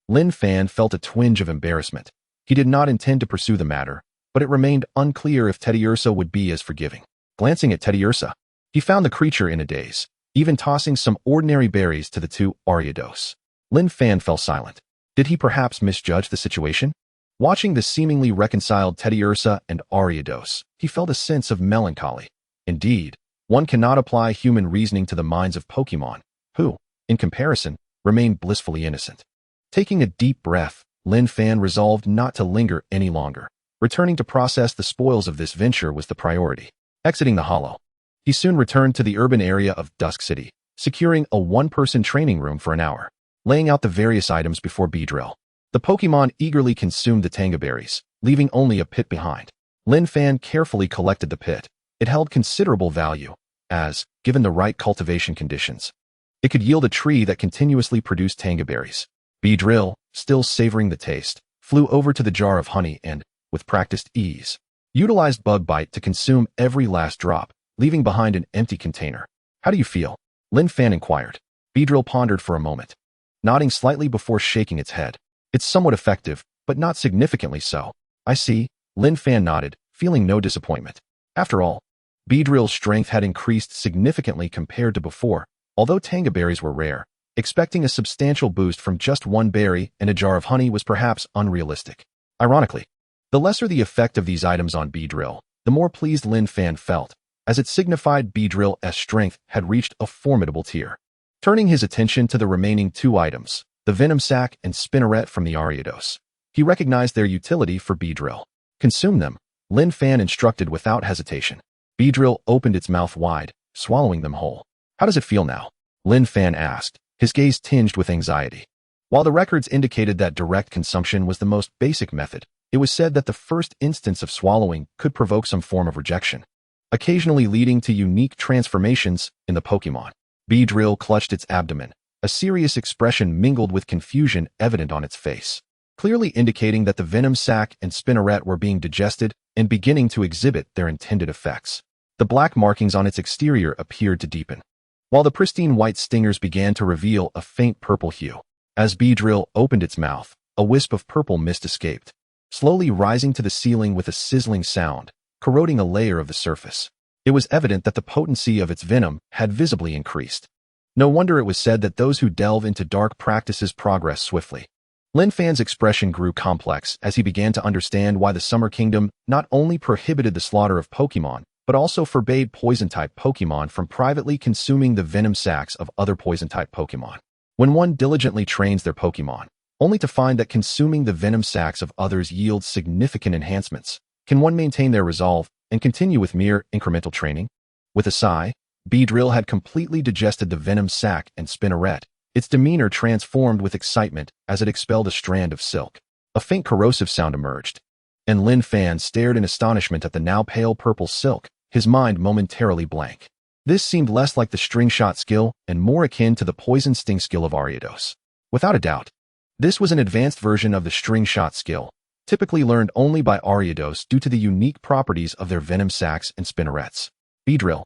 [SPEAKER 1] Lin Fan felt a twinge of embarrassment. He did not intend to pursue the matter, but it remained unclear if Teddiursa would be as forgiving. Glancing at Teddiursa, he found the creature in a daze, even tossing some ordinary berries to the two Ariados. Lin Fan fell silent. Did he perhaps misjudge the situation? Watching the seemingly reconciled Teddiursa and Ariados, he felt a sense of melancholy. Indeed, one cannot apply human reasoning to the minds of Pokémon, who, in comparison, remain blissfully innocent. Taking a deep breath, Lin Fan resolved not to linger any longer. Returning to process the spoils of this venture was the priority. Exiting the hollow, he soon returned to the urban area of Dusk City, securing a one-person training room for an hour. Laying out the various items before Beedrill, the Pokémon eagerly consumed the tanga berries, leaving only a pit behind. Lin Fan carefully collected the pit. It held considerable value, as, given the right cultivation conditions, it could yield a tree that continuously produced tanga berries. Beedrill, still savoring the taste, flew over to the jar of honey and, with practiced ease, utilized Bug Bite to consume every last drop, leaving behind an empty container. How do you feel? Lin Fan inquired. Beedrill pondered for a moment, nodding slightly before shaking its head. It's somewhat effective, but not significantly so. I see. Lin Fan nodded, feeling no disappointment. After all, Beedrill's strength had increased significantly compared to before, although tanga berries were rare. Expecting a substantial boost from just one berry and a jar of honey was perhaps unrealistic. Ironically, the lesser the effect of these items on Beedrill, the more pleased Lin Fan felt, as it signified Beedrill's strength had reached a formidable tier. Turning his attention to the remaining two items, the Venom Sac and Spinneret from the Ariados, he recognized their utility for Beedrill. Consume them, Lin Fan instructed without hesitation. Beedrill opened its mouth wide, swallowing them whole. How does it feel now? Lin Fan asked, his gaze tinged with anxiety. While the records indicated that direct consumption was the most basic method, it was said that the first instance of swallowing could provoke some form of rejection, occasionally leading to unique transformations in the Pokémon. Beedrill clutched its abdomen, a serious expression mingled with confusion evident on its face, clearly indicating that the Venom Sac and Spinneret were being digested and beginning to exhibit their intended effects. The black markings on its exterior appeared to deepen, while the pristine white stingers began to reveal a faint purple hue. As Beedrill opened its mouth, a wisp of purple mist escaped, slowly rising to the ceiling with a sizzling sound, corroding a layer of the surface. It was evident that the potency of its venom had visibly increased. No wonder it was said that those who delve into dark practices progress swiftly. Lin Fan's expression grew complex as he began to understand why the Summer Kingdom not only prohibited the slaughter of Pokémon, but also forbade poison-type Pokémon from privately consuming the venom sacs of other poison-type Pokémon. When one diligently trains their Pokémon, only to find that consuming the venom sacs of others yields significant enhancements, can one maintain their resolve and continue with mere incremental training? With a sigh, Beedrill had completely digested the venom sac and Spinneret, its demeanor transformed with excitement as it expelled a strand of silk. A faint corrosive sound emerged, and Lin Fan stared in astonishment at the now pale purple silk, his mind momentarily blank. This seemed less like the string shot skill and more akin to the poison sting skill of Ariados. Without a doubt, this was an advanced version of the string shot skill, typically learned only by Ariados due to the unique properties of their venom sacs and spinnerets. Beedrill,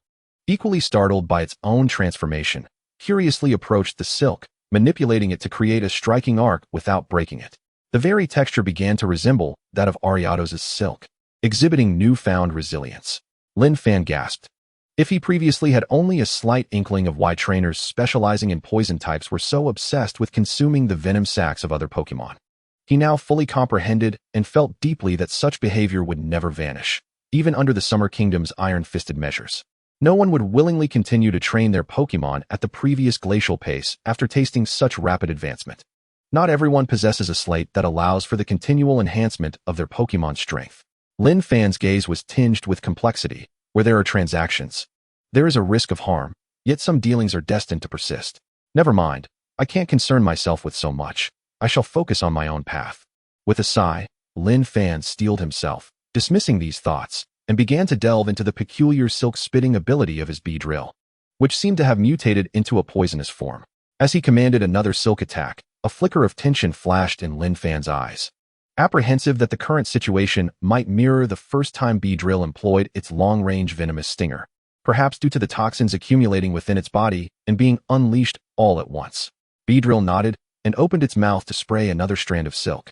[SPEAKER 1] equally startled by its own transformation, curiously approached the silk, manipulating it to create a striking arc without breaking it. The very texture began to resemble that of Ariados' silk, exhibiting newfound resilience. Lin Fan gasped. If he previously had only a slight inkling of why trainers specializing in poison types were so obsessed with consuming the venom sacs of other Pokémon, he now fully comprehended and felt deeply that such behavior would never vanish, even under the Summer Kingdom's iron-fisted measures. No one would willingly continue to train their Pokémon at the previous glacial pace after tasting such rapid advancement. Not everyone possesses a slate that allows for the continual enhancement of their Pokémon's strength. Lin Fan's gaze was tinged with complexity. Where there are transactions, there is a risk of harm, yet some dealings are destined to persist. Never mind, I can't concern myself with so much. I shall focus on my own path. With a sigh, Lin Fan steeled himself, dismissing these thoughts, and began to delve into the peculiar silk-spitting ability of his Beedrill, which seemed to have mutated into a poisonous form. As he commanded another silk attack, a flicker of tension flashed in Lin Fan's eyes. Apprehensive that the current situation might mirror the first time Beedrill employed its long-range venomous stinger, perhaps due to the toxins accumulating within its body and being unleashed all at once. Beedrill nodded and opened its mouth to spray another strand of silk.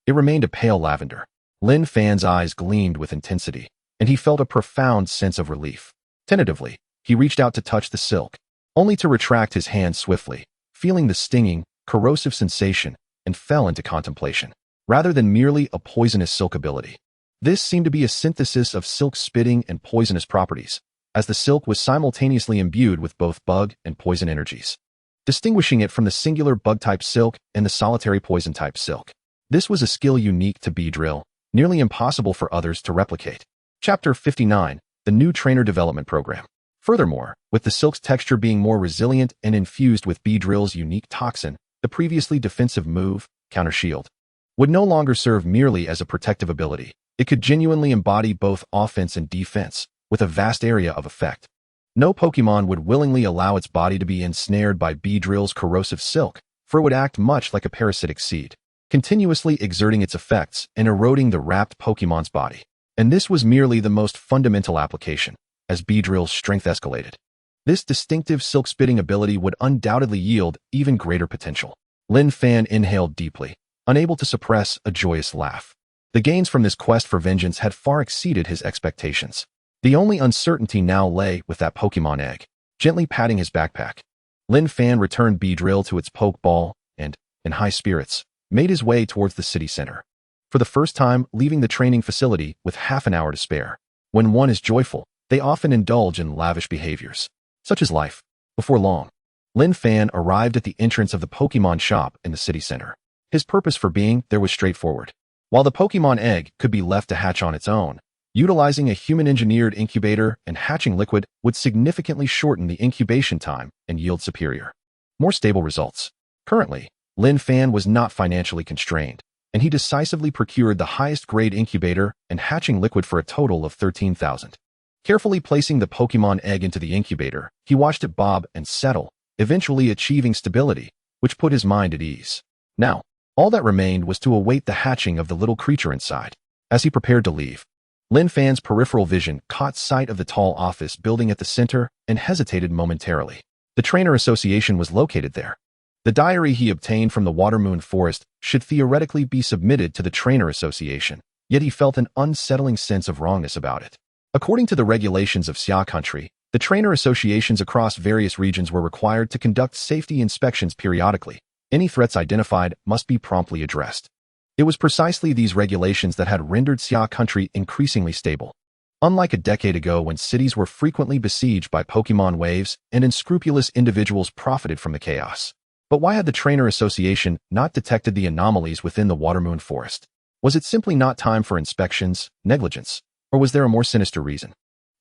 [SPEAKER 1] It remained a pale lavender. Lin Fan's eyes gleamed with intensity, and he felt a profound sense of relief. Tentatively, he reached out to touch the silk, only to retract his hand swiftly, feeling the stinging, corrosive sensation, and fell into contemplation. Rather than merely a poisonous silk ability, this seemed to be a synthesis of silk spitting and poisonous properties, as the silk was simultaneously imbued with both bug and poison energies, distinguishing it from the singular bug-type silk and the solitary poison-type silk. This was a skill unique to Beedrill, nearly impossible for others to replicate. Chapter 59, the new trainer development program. Furthermore, with the silk's texture being more resilient and infused with Beedrill's unique toxin, the previously defensive move, Counter Shield, would no longer serve merely as a protective ability. It could genuinely embody both offense and defense, with a vast area of effect. No Pokémon would willingly allow its body to be ensnared by Beedrill's corrosive silk, for it would act much like a parasitic seed, continuously exerting its effects and eroding the wrapped Pokémon's body. And this was merely the most fundamental application, as Beedrill's strength escalated. This distinctive silk-spitting ability would undoubtedly yield even greater potential. Lin Fan inhaled deeply, unable to suppress a joyous laugh. The gains from this quest for vengeance had far exceeded his expectations. The only uncertainty now lay with that Pokémon egg. Gently patting his backpack, Lin Fan returned Beedrill to its Pokeball and, in high spirits, made his way towards the city center. For the first time, leaving the training facility with half an hour to spare. When one is joyful, they often indulge in lavish behaviors. Such is life. Before long, Lin Fan arrived at the entrance of the Pokémon shop in the city center. His purpose for being there was straightforward. While the Pokémon egg could be left to hatch on its own, utilizing a human-engineered incubator and hatching liquid would significantly shorten the incubation time and yield superior, more stable results. Currently, Lin Fan was not financially constrained, and he decisively procured the highest-grade incubator and hatching liquid for a total of 13,000. Carefully placing the Pokémon egg into the incubator, he watched it bob and settle, eventually achieving stability, which put his mind at ease. Now, all that remained was to await the hatching of the little creature inside. As he prepared to leave, Lin Fan's peripheral vision caught sight of the tall office building at the center and hesitated momentarily. The Trainer Association was located there. The diary he obtained from the Watermoon Forest should theoretically be submitted to the Trainer Association, yet he felt an unsettling sense of wrongness about it. According to the regulations of Xia Country, the Trainer Associations across various regions were required to conduct safety inspections periodically. Any threats identified must be promptly addressed. It was precisely these regulations that had rendered Xia Country increasingly stable. Unlike a decade ago when cities were frequently besieged by Pokémon waves and unscrupulous individuals profited from the chaos. But why had the Trainer Association not detected the anomalies within the Watermoon Forest? Was it simply not time for inspections, negligence, or was there a more sinister reason?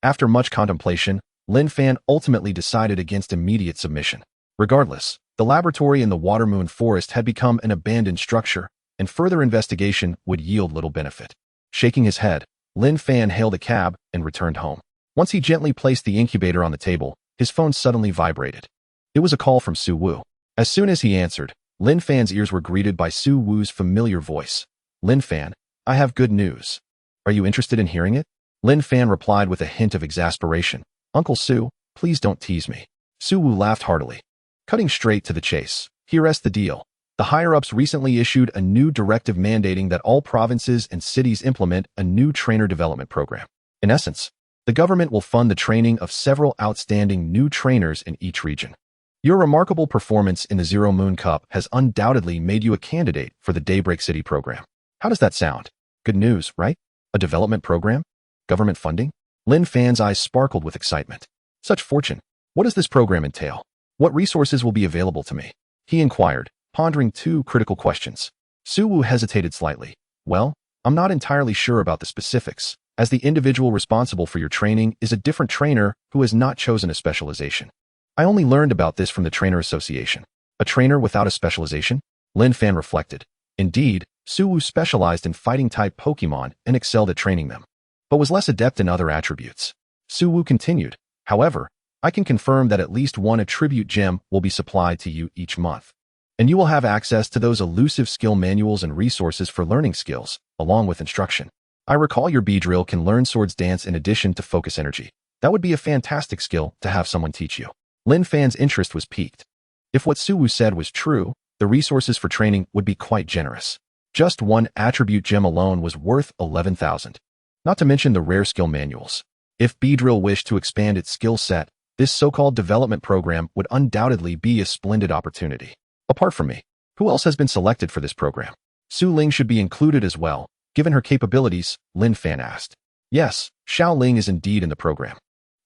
[SPEAKER 1] After much contemplation, Lin Fan ultimately decided against immediate submission. Regardless, the laboratory in the Watermoon Forest had become an abandoned structure, and further investigation would yield little benefit. Shaking his head, Lin Fan hailed a cab and returned home. Once he gently placed the incubator on the table, his phone suddenly vibrated. It was a call from Su Wu. As soon as he answered, Lin Fan's ears were greeted by Su Wu's familiar voice. "Lin Fan, I have good news. Are you interested in hearing it?" Lin Fan replied with a hint of exasperation. "Uncle Su, please don't tease me." Su Wu laughed heartily. Cutting straight to the chase, here's the deal. The higher-ups recently issued a new directive mandating that all provinces and cities implement a new trainer development program. In essence, the government will fund the training of several outstanding new trainers in each region. Your remarkable performance in the Zero Moon Cup has undoubtedly made you a candidate for the Daybreak City program. How does that sound? Good news, right? A development program? Government funding? Lin Fan's eyes sparkled with excitement. Such fortune. What does this program entail? What resources will be available to me? He inquired, pondering two critical questions. Su Wu hesitated slightly. Well, I'm not entirely sure about the specifics, as the individual responsible for your training is a different trainer who has not chosen a specialization. I only learned about this from the Trainer Association. A trainer without a specialization? Lin Fan reflected. Indeed, Su Wu specialized in fighting-type Pokémon and excelled at training them, but was less adept in other attributes. Su Wu continued. However, I can confirm that at least one attribute gem will be supplied to you each month, and you will have access to those elusive skill manuals and resources for learning skills, along with instruction. I recall your Beedrill can learn Swords Dance in addition to Focus Energy. That would be a fantastic skill to have someone teach you. Lin Fan's interest was piqued. If what Su Wu said was true, the resources for training would be quite generous. Just one attribute gem alone was worth 11,000. Not to mention the rare skill manuals. If Beedrill wished to expand its skill set, this so-called development program would undoubtedly be a splendid opportunity. Apart from me, who else has been selected for this program? Su Ling should be included as well, given her capabilities, Lin Fan asked. Yes, Xiao Ling is indeed in the program,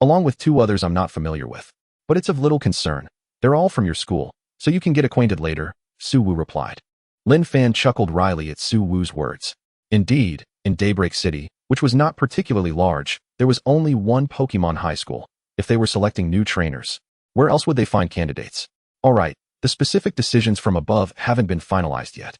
[SPEAKER 1] along with two others I'm not familiar with. But it's of little concern. They're all from your school, so you can get acquainted later, Su Wu replied. Lin Fan chuckled wryly at Su Wu's words. Indeed, in Daybreak City, which was not particularly large, there was only one Pokémon high school. If they were selecting new trainers, where else would they find candidates? All right, the specific decisions from above haven't been finalized yet.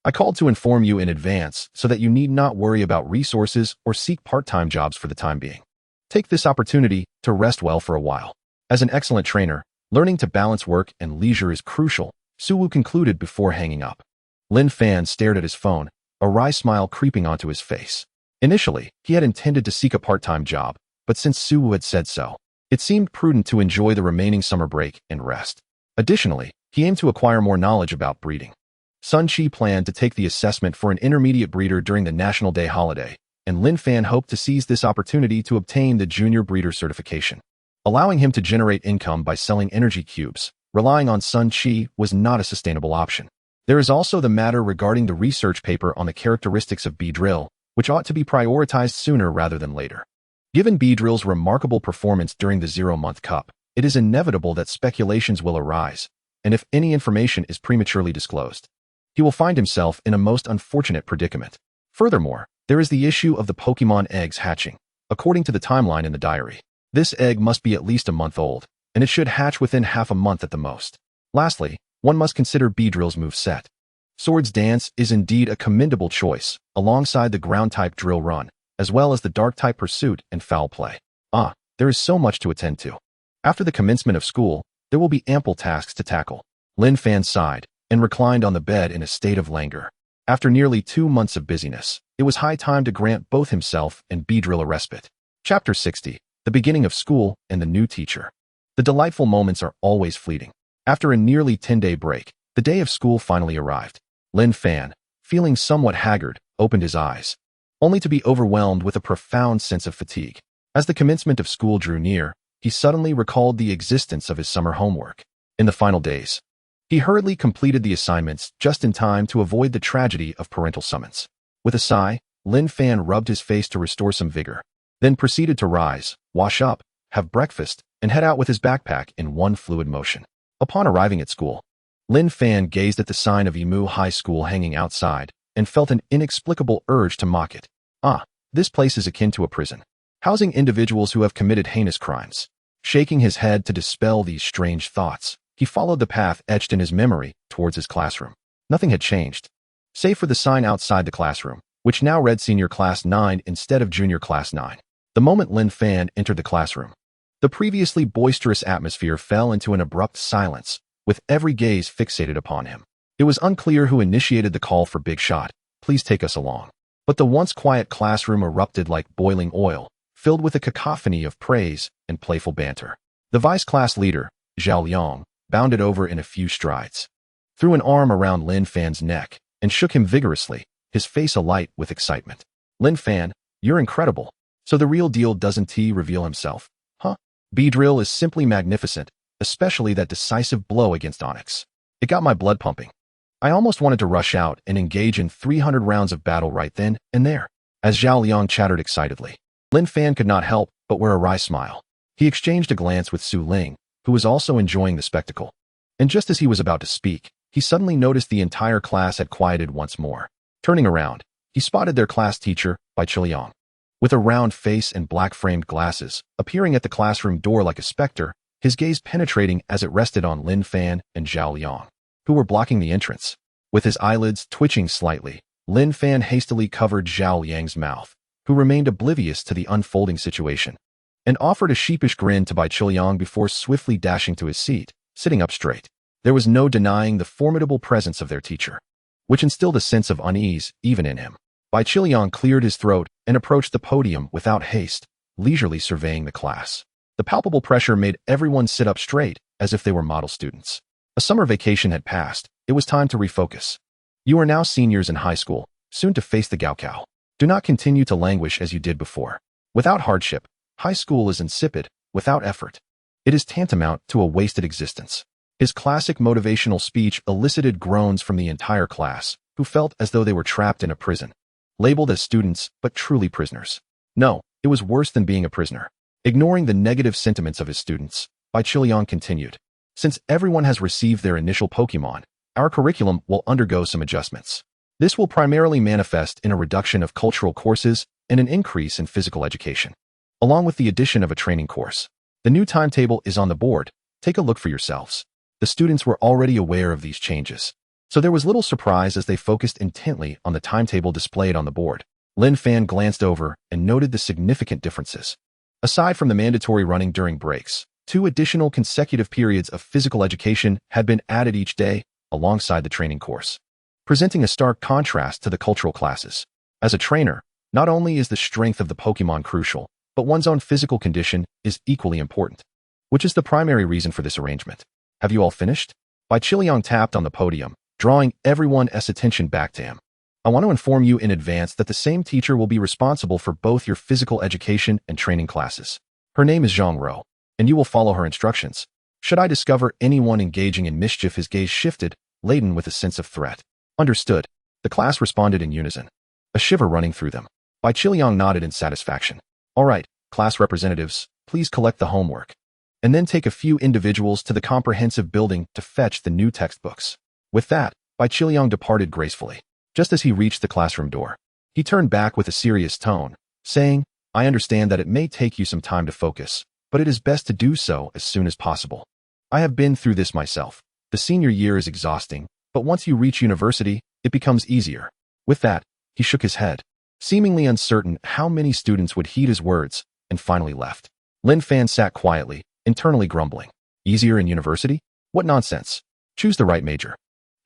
[SPEAKER 1] I called to inform you in advance so that you need not worry about resources or seek part-time jobs for the time being. Take this opportunity to rest well for a while. As an excellent trainer, learning to balance work and leisure is crucial, Su Wu concluded before hanging up. Lin Fan stared at his phone, a wry smile creeping onto his face. Initially, he had intended to seek a part-time job, but since Su Wu had said so, It seemed prudent to enjoy the remaining summer break and rest. Additionally, he aimed to acquire more knowledge about breeding. Sun Chi planned to take the assessment for an intermediate breeder during the National Day holiday, and Lin Fan hoped to seize this opportunity to obtain the junior breeder certification. Allowing him to generate income by selling energy cubes, relying on Sun Chi was not a sustainable option. There is also the matter regarding the research paper on the characteristics of Beedrill, which ought to be prioritized sooner rather than later. Given Beedrill's remarkable performance during the 0-month cup, it is inevitable that speculations will arise, and if any information is prematurely disclosed, he will find himself in a most unfortunate predicament. Furthermore, there is the issue of the Pokémon eggs hatching. According to the timeline in the diary, this egg must be at least a month old, and it should hatch within half a month at the most. Lastly, one must consider Beedrill's moveset. Swords Dance is indeed a commendable choice, alongside the ground-type Drill Run, as well as the dark-type Pursuit and Foul Play. There is so much to attend to. After the commencement of school, there will be ample tasks to tackle. Lin Fan sighed and reclined on the bed in a state of languor. After nearly 2 months of busyness, it was high time to grant both himself and Beedrill a respite. Chapter 60, The Beginning of School and the New Teacher. The delightful moments are always fleeting. After a nearly 10-day break, the day of school finally arrived. Lin Fan, feeling somewhat haggard, opened his eyes, only to be overwhelmed with a profound sense of fatigue. As the commencement of school drew near, he suddenly recalled the existence of his summer homework. In the final days, he hurriedly completed the assignments just in time to avoid the tragedy of parental summons. With a sigh, Lin Fan rubbed his face to restore some vigor, then proceeded to rise, wash up, have breakfast, and head out with his backpack in one fluid motion. Upon arriving at school, Lin Fan gazed at the sign of Yimu High School hanging outside and felt an inexplicable urge to mock it. This place is akin to a prison, housing individuals who have committed heinous crimes. Shaking his head to dispel these strange thoughts, he followed the path etched in his memory towards his classroom. Nothing had changed, save for the sign outside the classroom, which now read Senior Class 9 instead of Junior Class 9. The moment Lin Fan entered the classroom, the previously boisterous atmosphere fell into an abrupt silence, with every gaze fixated upon him. It was unclear who initiated the call for Big Shot, "Please take us along." But the once quiet classroom erupted like boiling oil, filled with a cacophony of praise and playful banter. The vice class leader, Zhao Liang, bounded over in a few strides, threw an arm around Lin Fan's neck, and shook him vigorously, his face alight with excitement. "Lin Fan, you're incredible. So the real deal doesn't he reveal himself, huh? Beedrill is simply magnificent, especially that decisive blow against Onyx. It got my blood pumping. I almost wanted to rush out and engage in 300 rounds of battle right then and there." As Zhao Liang chattered excitedly, Lin Fan could not help but wear a wry smile. He exchanged a glance with Su Ling, who was also enjoying the spectacle. And just as he was about to speak, he suddenly noticed the entire class had quieted once more. Turning around, he spotted their class teacher, Bai Chiliang. With a round face and black-framed glasses, appearing at the classroom door like a specter, his gaze penetrating as it rested on Lin Fan and Zhao Liang, who were blocking the entrance. With his eyelids twitching slightly, Lin Fan hastily covered Zhao Liang's mouth, who remained oblivious to the unfolding situation, and offered a sheepish grin to Bai Chiliang before swiftly dashing to his seat, sitting up straight. There was no denying the formidable presence of their teacher, which instilled a sense of unease even in him. Bai Chiliang cleared his throat and approached the podium without haste, leisurely surveying the class. The palpable pressure made everyone sit up straight, as if they were model students. A summer vacation had passed. It was time to refocus. You are now seniors in high school, soon to face the Gaokao. Do not continue to languish as you did before. Without hardship, high school is insipid. Without effort, it is tantamount to a wasted existence. His classic motivational speech elicited groans from the entire class, who felt as though they were trapped in a prison. Labeled as students, but truly prisoners. No, it was worse than being a prisoner. Ignoring the negative sentiments of his students, Bai Chiliang continued. Since everyone has received their initial Pokémon, our curriculum will undergo some adjustments. This will primarily manifest in a reduction of cultural courses and an increase in physical education, along with the addition of a training course. The new timetable is on the board. Take a look for yourselves. The students were already aware of these changes, so there was little surprise as they focused intently on the timetable displayed on the board. Lin Fan glanced over and noted the significant differences. Aside from the mandatory running during breaks, 2 additional consecutive periods of physical education had been added each day alongside the training course, presenting a stark contrast to the cultural classes. As a trainer, not only is the strength of the Pokémon crucial, but one's own physical condition is equally important, which is the primary reason for this arrangement. Have you all finished? Bai Qiliang tapped on the podium, drawing everyone's attention back to him. I want to inform you in advance that the same teacher will be responsible for both your physical education and training classes. Her name is Zhang Rou, and you will follow her instructions. Should I discover anyone engaging in mischief, his gaze shifted, laden with a sense of threat. Understood. The class responded in unison, a shiver running through them. Bai Qiliang nodded in satisfaction. All right, class representatives, please collect the homework, and then take a few individuals to the comprehensive building to fetch the new textbooks. With that, Bai Qiliang departed gracefully. Just as he reached the classroom door, he turned back with a serious tone, saying, I understand that it may take you some time to focus, but it is best to do so as soon as possible. I have been through this myself. The senior year is exhausting, but once you reach university, it becomes easier. With that, he shook his head, seemingly uncertain how many students would heed his words, and finally left. Lin Fan sat quietly, internally grumbling. Easier in university? What nonsense. Choose the right major.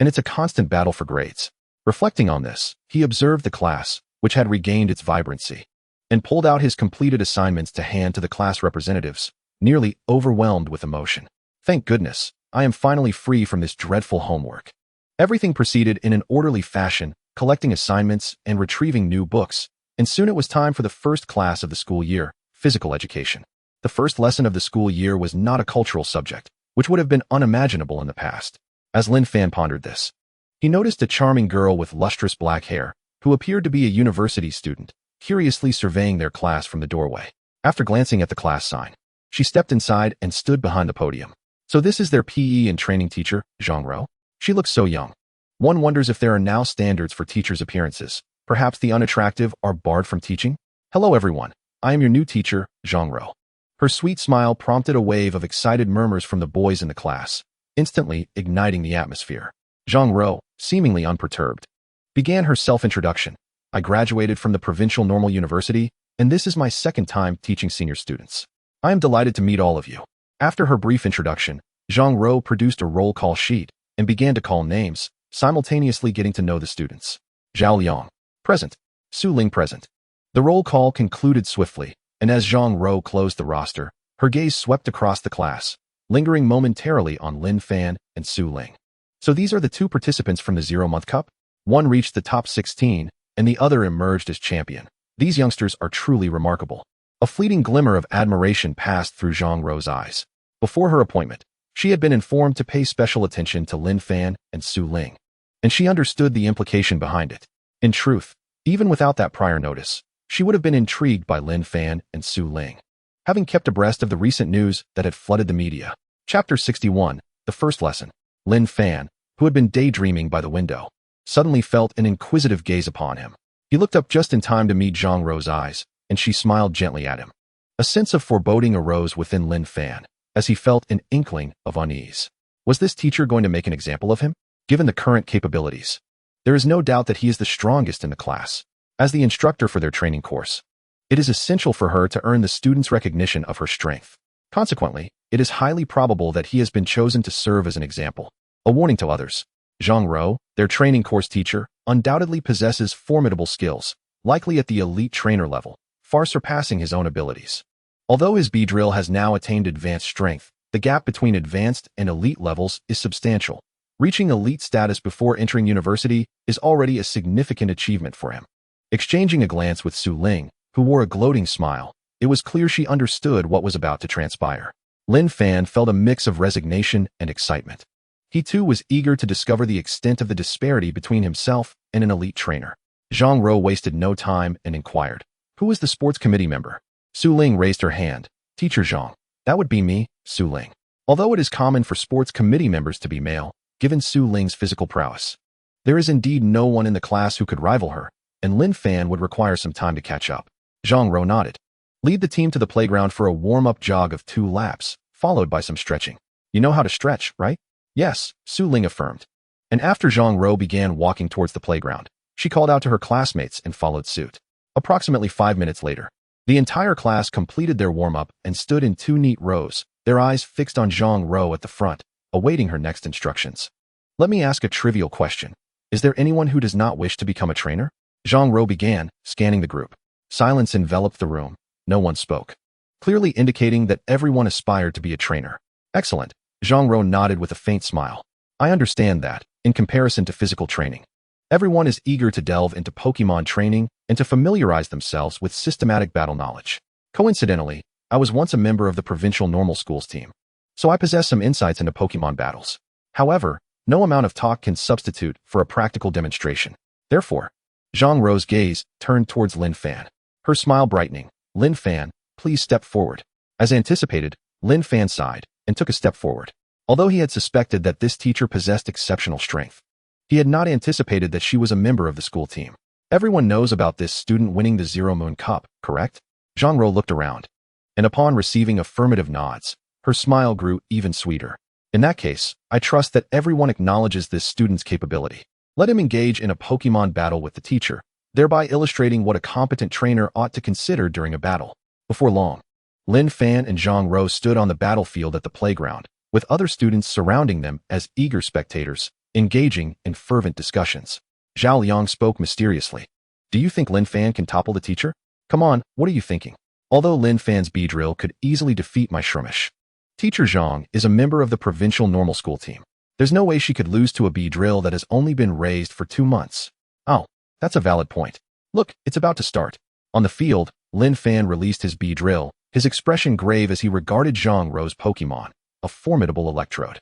[SPEAKER 1] And it's a constant battle for grades. Reflecting on this, he observed the class, which had regained its vibrancy, and pulled out his completed assignments to hand to the class representatives, nearly overwhelmed with emotion. Thank goodness, I am finally free from this dreadful homework. Everything proceeded in an orderly fashion, collecting assignments and retrieving new books, and soon it was time for the first class of the school year, physical education. The first lesson of the school year was not a cultural subject, which would have been unimaginable in the past. As Lin Fan pondered this, he noticed a charming girl with lustrous black hair, who appeared to be a university student, curiously surveying their class from the doorway. After glancing at the class sign, she stepped inside and stood behind the podium. So this is their PE and training teacher, Zhang Rou? She looks so young. One wonders if there are now standards for teachers' appearances. Perhaps the unattractive are barred from teaching? Hello everyone, I am your new teacher, Zhang Rou. Her sweet smile prompted a wave of excited murmurs from the boys in the class, instantly igniting the atmosphere. Zhang Rou, seemingly unperturbed, began her self-introduction. I graduated from the Provincial Normal University, and this is my second time teaching senior students. I am delighted to meet all of you. After her brief introduction, Zhang Rou produced a roll call sheet and began to call names, simultaneously getting to know the students. Zhao Liang, present. Su Ling, present. The roll call concluded swiftly, and as Zhang Rou closed the roster, her gaze swept across the class, lingering momentarily on Lin Fan and Su Ling. So these are the two participants from the 0-month cup? One reached the top 16, and the other emerged as champion. These youngsters are truly remarkable. A fleeting glimmer of admiration passed through Zhang Rou's eyes. Before her appointment, she had been informed to pay special attention to Lin Fan and Su Ling, and she understood the implication behind it. In truth, even without that prior notice, she would have been intrigued by Lin Fan and Su Ling, having kept abreast of the recent news that had flooded the media. Chapter 61, the first lesson. Lin Fan, who had been daydreaming by the window, suddenly felt an inquisitive gaze upon him. He looked up just in time to meet Zhang Rou's eyes, and she smiled gently at him. A sense of foreboding arose within Lin Fan, as he felt an inkling of unease. Was this teacher going to make an example of him? Given the current capabilities, there is no doubt that he is the strongest in the class. As the instructor for their training course, it is essential for her to earn the students' recognition of her strength. Consequently, it is highly probable that he has been chosen to serve as an example. A warning to others. Zhang Rou, their training course teacher, undoubtedly possesses formidable skills, likely at the elite trainer level, far surpassing his own abilities. Although his B-drill has now attained advanced strength, the gap between advanced and elite levels is substantial. Reaching elite status before entering university is already a significant achievement for him. Exchanging a glance with Su Ling, who wore a gloating smile, it was clear she understood what was about to transpire. Lin Fan felt a mix of resignation and excitement. He too was eager to discover the extent of the disparity between himself and an elite trainer. Zhang Rou wasted no time and inquired, "Who is the sports committee member?" Su Ling raised her hand. "Teacher Zhang." "That would be me, Su Ling." Although it is common for sports committee members to be male, given Su Ling's physical prowess, there is indeed no one in the class who could rival her, and Lin Fan would require some time to catch up. Zhang Rou nodded. "Lead the team to the playground for a warm-up jog of 2 laps, followed by some stretching. You know how to stretch, right?" "Yes," Su Ling affirmed. And after Zhang Rou began walking towards the playground, she called out to her classmates and followed suit. Approximately 5 minutes later, the entire class completed their warm-up and stood in 2 neat rows, their eyes fixed on Zhang Rou at the front, awaiting her next instructions. "Let me ask a trivial question. Is there anyone who does not wish to become a trainer?" Zhang Rou began, scanning the group. Silence enveloped the room, No one spoke, clearly indicating that everyone aspired to be a trainer. Excellent. Zhang Rou nodded with a faint smile. I understand that, in comparison to physical training, everyone is eager to delve into Pokémon training and to familiarize themselves with systematic battle knowledge. Coincidentally, I was once a member of the provincial normal schools team, so I possess some insights into Pokémon battles. However, no amount of talk can substitute for a practical demonstration. Therefore, Zhang Rou's gaze turned towards Lin Fan, her smile brightening. Lin Fan, please step forward. As anticipated, Lin Fan sighed and took a step forward. Although he had suspected that this teacher possessed exceptional strength, he had not anticipated that she was a member of the school team. Everyone knows about this student winning the Zero Moon Cup, correct? Zhang Rou looked around, and upon receiving affirmative nods, her smile grew even sweeter. In that case, I trust that everyone acknowledges this student's capability. Let him engage in a Pokémon battle with the teacher, thereby illustrating what a competent trainer ought to consider during a battle. Before long, Lin Fan and Zhang Rou stood on the battlefield at the playground, with other students surrounding them as eager spectators, engaging in fervent discussions. Zhao Liang spoke mysteriously. Do you think Lin Fan can topple the teacher? Come on, what are you thinking? Although Lin Fan's Beedrill could easily defeat my Shroomish, Teacher Zhang is a member of the provincial normal school team. There's no way she could lose to a Beedrill that has only been raised for 2 months. Oh, that's a valid point. Look, it's about to start. On the field, Lin Fan released his Beedrill, his expression grave as he regarded Zhang Rou's Pokémon, a formidable Electrode.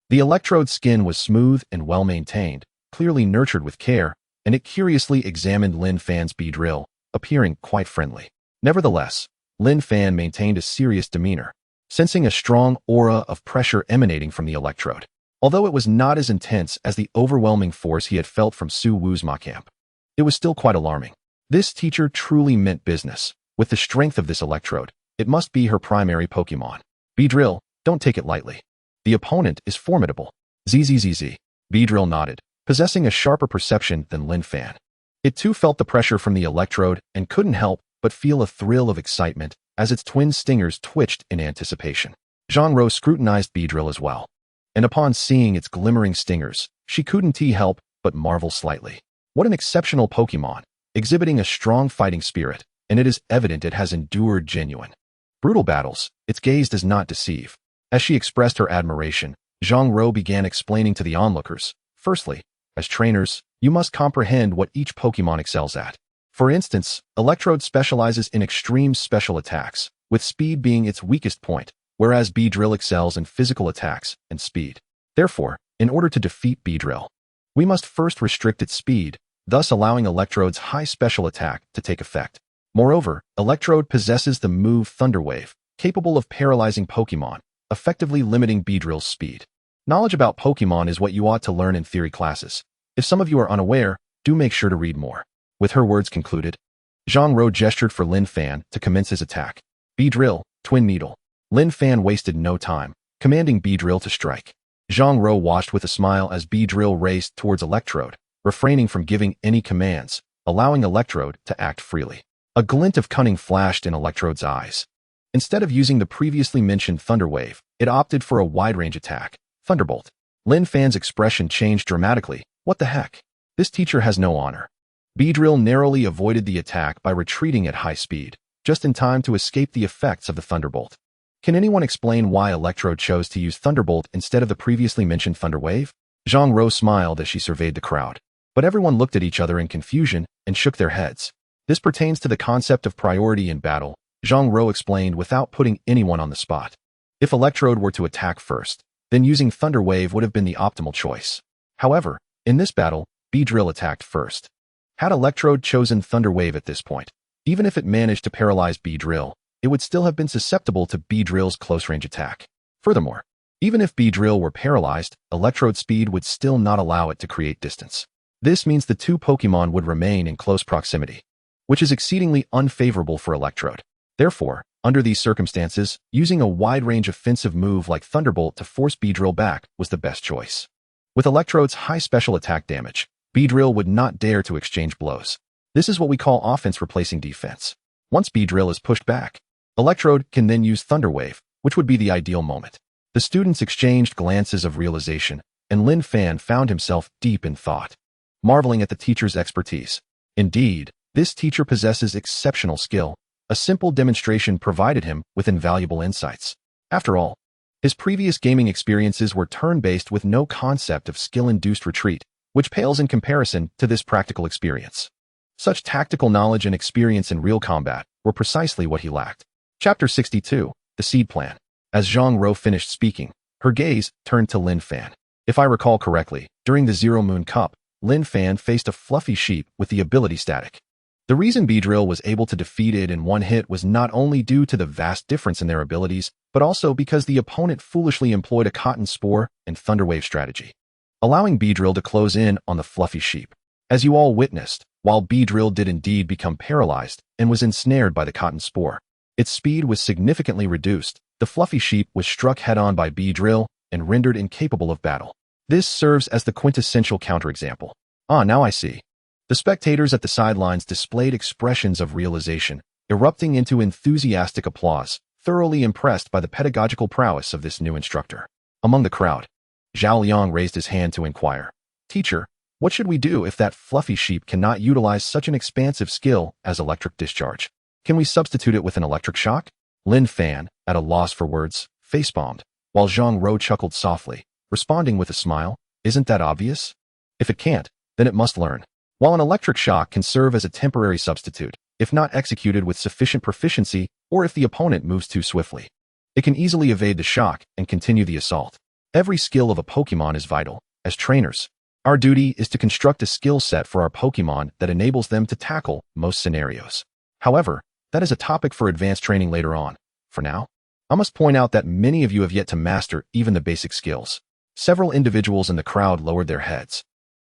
[SPEAKER 1] The Electrode's skin was smooth and well-maintained, clearly nurtured with care, and it curiously examined Lin Fan's Beedrill, appearing quite friendly. Nevertheless, Lin Fan maintained a serious demeanor, sensing a strong aura of pressure emanating from the Electrode, although it was not as intense as the overwhelming force he had felt from Su Wu's Macamp. It was still quite alarming. This teacher truly meant business. With the strength of this Electrode, it must be her primary Pokémon. Beedrill, don't take it lightly. The opponent is formidable. ZZZZ. Beedrill nodded, possessing a sharper perception than Lin Fan. It too felt the pressure from the Electrode and couldn't help but feel a thrill of excitement as its twin stingers twitched in anticipation. Zhang Rou scrutinized Beedrill as well, and upon seeing its glimmering stingers, she couldn't help but marvel slightly. What an exceptional Pokémon, exhibiting a strong fighting spirit, and it is evident it has endured genuine brutal battles. Its gaze does not deceive. As she expressed her admiration, Zhang Rou began explaining to the onlookers. Firstly, as trainers, you must comprehend what each Pokémon excels at. For instance, Electrode specializes in extreme special attacks, with speed being its weakest point, whereas Beedrill excels in physical attacks and speed. Therefore, in order to defeat Beedrill, we must first restrict its speed, thus allowing Electrode's high special attack to take effect. Moreover, Electrode possesses the move Thunder Wave, capable of paralyzing Pokémon, effectively limiting Beedrill's speed. Knowledge about Pokémon is what you ought to learn in theory classes. If some of you are unaware, do make sure to read more. With her words concluded, Zhang Rou gestured for Lin Fan to commence his attack. Beedrill, Twin Needle. Lin Fan wasted no time, commanding Beedrill to strike. Zhang Rou watched with a smile as Beedrill raced towards Electrode, refraining from giving any commands, allowing Electrode to act freely. A glint of cunning flashed in Electrode's eyes. Instead of using the previously mentioned Thunder Wave, it opted for a wide-range attack, Thunderbolt. Lin Fan's expression changed dramatically. What the heck? This teacher has no honor. Beedrill narrowly avoided the attack by retreating at high speed, just in time to escape the effects of the Thunderbolt. Can anyone explain why Electrode chose to use Thunderbolt instead of the previously mentioned Thunder Wave? Zhang Rou smiled as she surveyed the crowd, but everyone looked at each other in confusion and shook their heads. This pertains to the concept of priority in battle, Zhang Rou explained without putting anyone on the spot. If Electrode were to attack first, then using Thunder Wave would have been the optimal choice. However, in this battle, Beedrill attacked first. Had Electrode chosen Thunder Wave at this point, even if it managed to paralyze Beedrill, it would still have been susceptible to Beedrill's close-range attack. Furthermore, even if Beedrill were paralyzed, Electrode's speed would still not allow it to create distance. This means the two Pokémon would remain in close proximity, which is exceedingly unfavorable for Electrode. Therefore, under these circumstances, using a wide-range offensive move like Thunderbolt to force Beedrill back was the best choice. With Electrode's high special attack damage, Beedrill would not dare to exchange blows. This is what we call offense replacing defense. Once Beedrill is pushed back, Electrode can then use Thunder Wave, which would be the ideal moment. The students exchanged glances of realization, and Lin Fan found himself deep in thought, marveling at the teacher's expertise. Indeed, this teacher possesses exceptional skill, A simple demonstration provided him with invaluable insights. After all, his previous gaming experiences were turn-based with no concept of skill-induced retreat, which pales in comparison to this practical experience. Such tactical knowledge and experience in real combat were precisely what he lacked. Chapter 62, The Seed Plan. As Zhang Ro finished speaking, her gaze turned to Lin Fan. If I recall correctly, during the Zero Moon Cup, Lin Fan faced a fluffy sheep with the ability static. The reason Beedrill was able to defeat it in one hit was not only due to the vast difference in their abilities, but also because the opponent foolishly employed a cotton spore and thunderwave strategy, allowing Beedrill to close in on the fluffy sheep. As you all witnessed, while Beedrill did indeed become paralyzed and was ensnared by the cotton spore, its speed was significantly reduced. The fluffy sheep was struck head-on by Beedrill and rendered incapable of battle. This serves as the quintessential counterexample. Ah, now I see. The spectators at the sidelines displayed expressions of realization, erupting into enthusiastic applause, thoroughly impressed by the pedagogical prowess of this new instructor. Among the crowd, Zhao Liang raised his hand to inquire. Teacher, what should we do if that fluffy sheep cannot utilize such an expansive skill as electric discharge? Can we substitute it with an electric shock? Lin Fan, at a loss for words, facepalmed, while Zhang Ro chuckled softly, responding with a smile. Isn't that obvious? If it can't, then it must learn. While an electric shock can serve as a temporary substitute, if not executed with sufficient proficiency or if the opponent moves too swiftly, it can easily evade the shock and continue the assault. Every skill of a Pokémon is vital. As trainers, our duty is to construct a skill set for our Pokémon that enables them to tackle most scenarios. However, that is a topic for advanced training later on. For now, I must point out that many of you have yet to master even the basic skills. Several individuals in the crowd lowered their heads,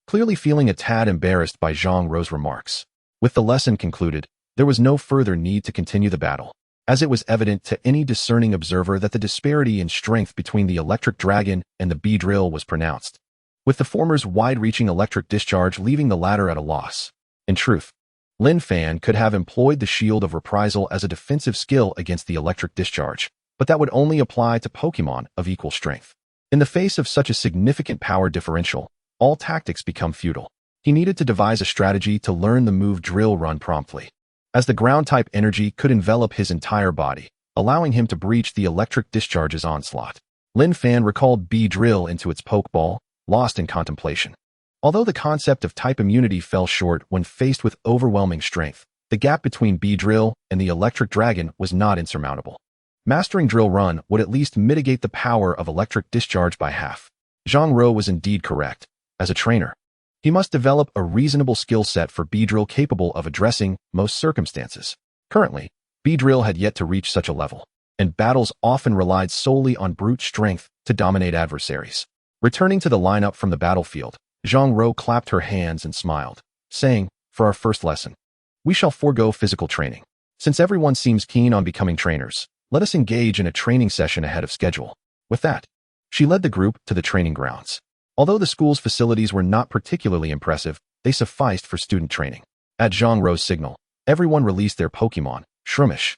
[SPEAKER 1] clearly feeling a tad embarrassed by Zhang Ro's remarks. With the lesson concluded, there was no further need to continue the battle, as it was evident to any discerning observer that the disparity in strength between the electric dragon and the Beedrill was pronounced, with the former's wide-reaching electric discharge leaving the latter at a loss. In truth, Lin Fan could have employed the Shield of Reprisal as a defensive skill against the electric discharge, but that would only apply to Pokémon of equal strength. In the face of such a significant power differential, all tactics become futile. He needed to devise a strategy to learn the move Drill Run promptly, as the ground-type energy could envelop his entire body, allowing him to breach the electric discharge's onslaught. Lin Fan recalled Beedrill into its Pokeball, lost in contemplation. Although the concept of type immunity fell short when faced with overwhelming strength, the gap between Beedrill and the electric dragon was not insurmountable. Mastering Drill Run would at least mitigate the power of electric discharge by half. Zhang Ro was indeed correct. As a trainer, he must develop a reasonable skill set for Beedrill capable of addressing most circumstances. Currently, Beedrill had yet to reach such a level, and battles often relied solely on brute strength to dominate adversaries. Returning to the lineup from the battlefield, Zhang Ro clapped her hands and smiled, saying, for our first lesson, we shall forego physical training. Since everyone seems keen on becoming trainers, let us engage in a training session ahead of schedule. With that, she led the group to the training grounds. Although the school's facilities were not particularly impressive, they sufficed for student training. At Zhang Ro's signal, everyone released their Pokémon, Shroomish,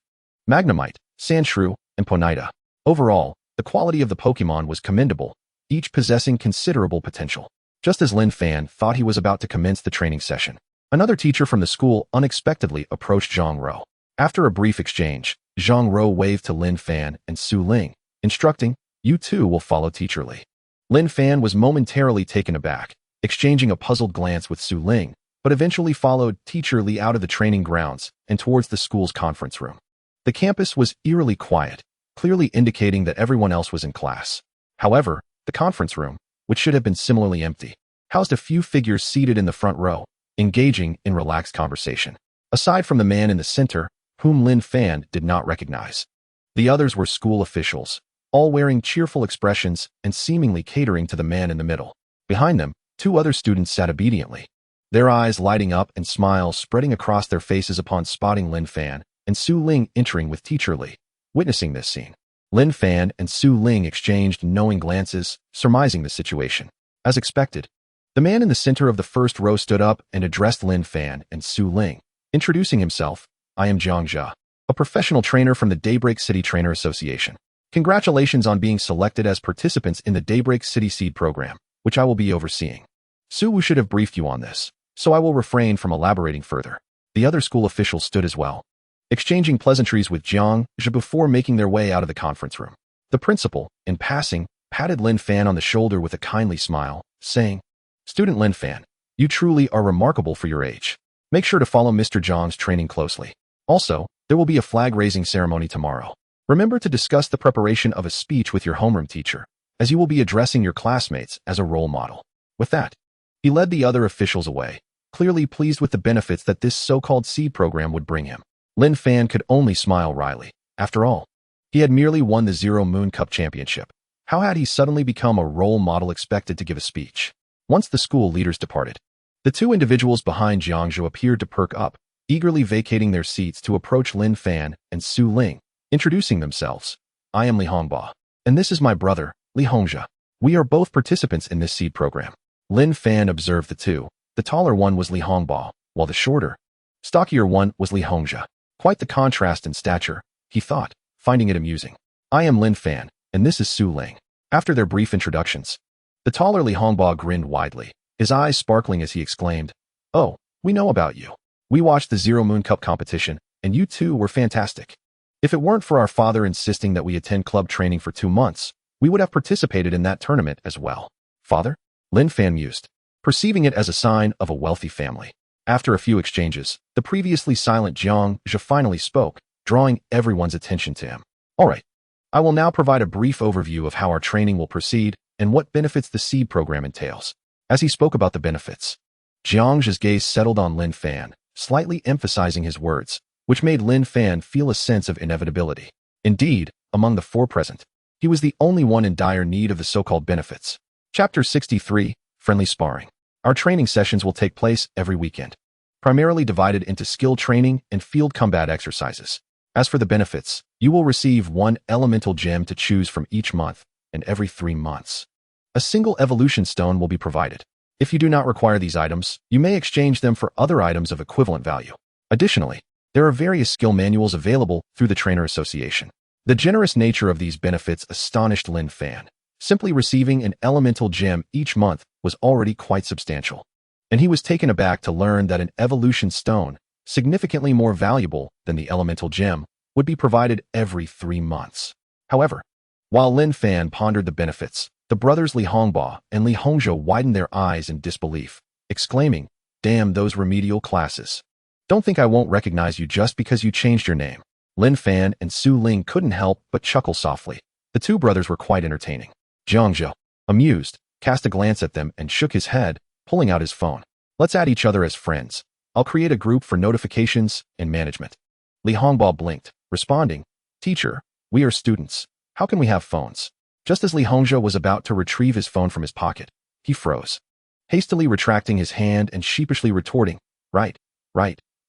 [SPEAKER 1] Magnemite, Sandshrew, and Ponyta. Overall, the quality of the Pokémon was commendable, each possessing considerable potential. Just as Lin Fan thought he was about to commence the training session, another teacher from the school unexpectedly approached Zhang Ro. After a brief exchange, Zhang Ro waved to Lin Fan and Su Ling, instructing, "You too will follow Teacher Li." Lin Fan was momentarily taken aback, exchanging a puzzled glance with Su Ling, but eventually followed Teacher Li out of the training grounds and towards the school's conference room. The campus was eerily quiet, clearly indicating that everyone else was in class. However, the conference room, which should have been similarly empty, housed a few figures seated in the front row, engaging in relaxed conversation. Aside from the man in the center, whom Lin Fan did not recognize, the others were school officials, all wearing cheerful expressions and seemingly catering to the man in the middle. Behind them, two other students sat obediently, their eyes lighting up and smiles spreading across their faces upon spotting Lin Fan and Su Ling entering with Teacher Li. Witnessing this scene, Lin Fan and Su Ling exchanged knowing glances, surmising the situation. As expected, the man in the center of the first row stood up and addressed Lin Fan and Su Ling, introducing himself. "I am Jiang Jia, a professional trainer from the Daybreak City Trainer Association. Congratulations on being selected as participants in the Daybreak City Seed program, which I will be overseeing. Su Wu should have briefed you on this, so I will refrain from elaborating further." The other school officials stood as well, exchanging pleasantries with Jiang Zhe before making their way out of the conference room. The principal, in passing, patted Lin Fan on the shoulder with a kindly smile, saying, "Student Lin Fan, you truly are remarkable for your age. Make sure to follow Mr. Zhang's training closely. Also, there will be a flag-raising ceremony tomorrow. Remember to discuss the preparation of a speech with your homeroom teacher, as you will be addressing your classmates as a role model." With that, he led the other officials away, clearly pleased with the benefits that this so-called seed program would bring him. Lin Fan could only smile wryly. After all, he had merely won the Zero Moon Cup championship. How had he suddenly become a role model expected to give a speech? Once the school leaders departed, the two individuals behind Jiangzhou appeared to perk up, eagerly vacating their seats to approach Lin Fan and Su Ling, introducing themselves. "I am Li Hongba, and this is my brother, Li Hongzhe. We are both participants in this seed program." Lin Fan observed the two. The taller one was Li Hongba, while the shorter, stockier one was Li Hongzhe. Quite the contrast in stature, he thought, finding it amusing. "I am Lin Fan, and this is Su Ling." After their brief introductions, the taller Li Hongba grinned widely, his eyes sparkling as he exclaimed, "Oh, we know about you. We watched the Zero Moon Cup competition, and you two were fantastic. If it weren't for our father insisting that we attend club training for 2 months, we would have participated in that tournament as well." "Father?" Lin Fan mused, perceiving it as a sign of a wealthy family. After a few exchanges, the previously silent Jiang Zhe finally spoke, drawing everyone's attention to him. "All right, I will now provide a brief overview of how our training will proceed and what benefits the seed program entails." As he spoke about the benefits, Jiang Zhe's gaze settled on Lin Fan, slightly emphasizing his words, which made Lin Fan feel a sense of inevitability. Indeed, among the four present, he was the only one in dire need of the so-called benefits. Chapter 63, Friendly Sparring. Our training sessions will take place every weekend, primarily divided into skill training and field combat exercises. As for the benefits, you will receive 1 elemental gem to choose from each month, and every 3 months, a single evolution stone will be provided. If you do not require these items, you may exchange them for other items of equivalent value. Additionally, there are various skill manuals available through the Trainer Association. The generous nature of these benefits astonished Lin Fan. Simply receiving an elemental gem each month was already quite substantial, and he was taken aback to learn that an evolution stone, significantly more valuable than the elemental gem, would be provided every 3 months. However, while Lin Fan pondered the benefits, the brothers Li Hongba and Li Hongzhe widened their eyes in disbelief, exclaiming, "Damn those remedial classes. Don't think I won't recognize you just because you changed your name." Lin Fan and Su Ling couldn't help but chuckle softly. The two brothers were quite entertaining. Jiang Zhe, amused, cast a glance at them and shook his head, pulling out his phone. "Let's add each other as friends. I'll create a group for notifications and management." Li Hongba blinked, responding, "Teacher, we are students. How can we have phones?" Just as Li Hongzhe was about to retrieve his phone from his pocket, he froze, hastily retracting his hand and sheepishly retorting, Right,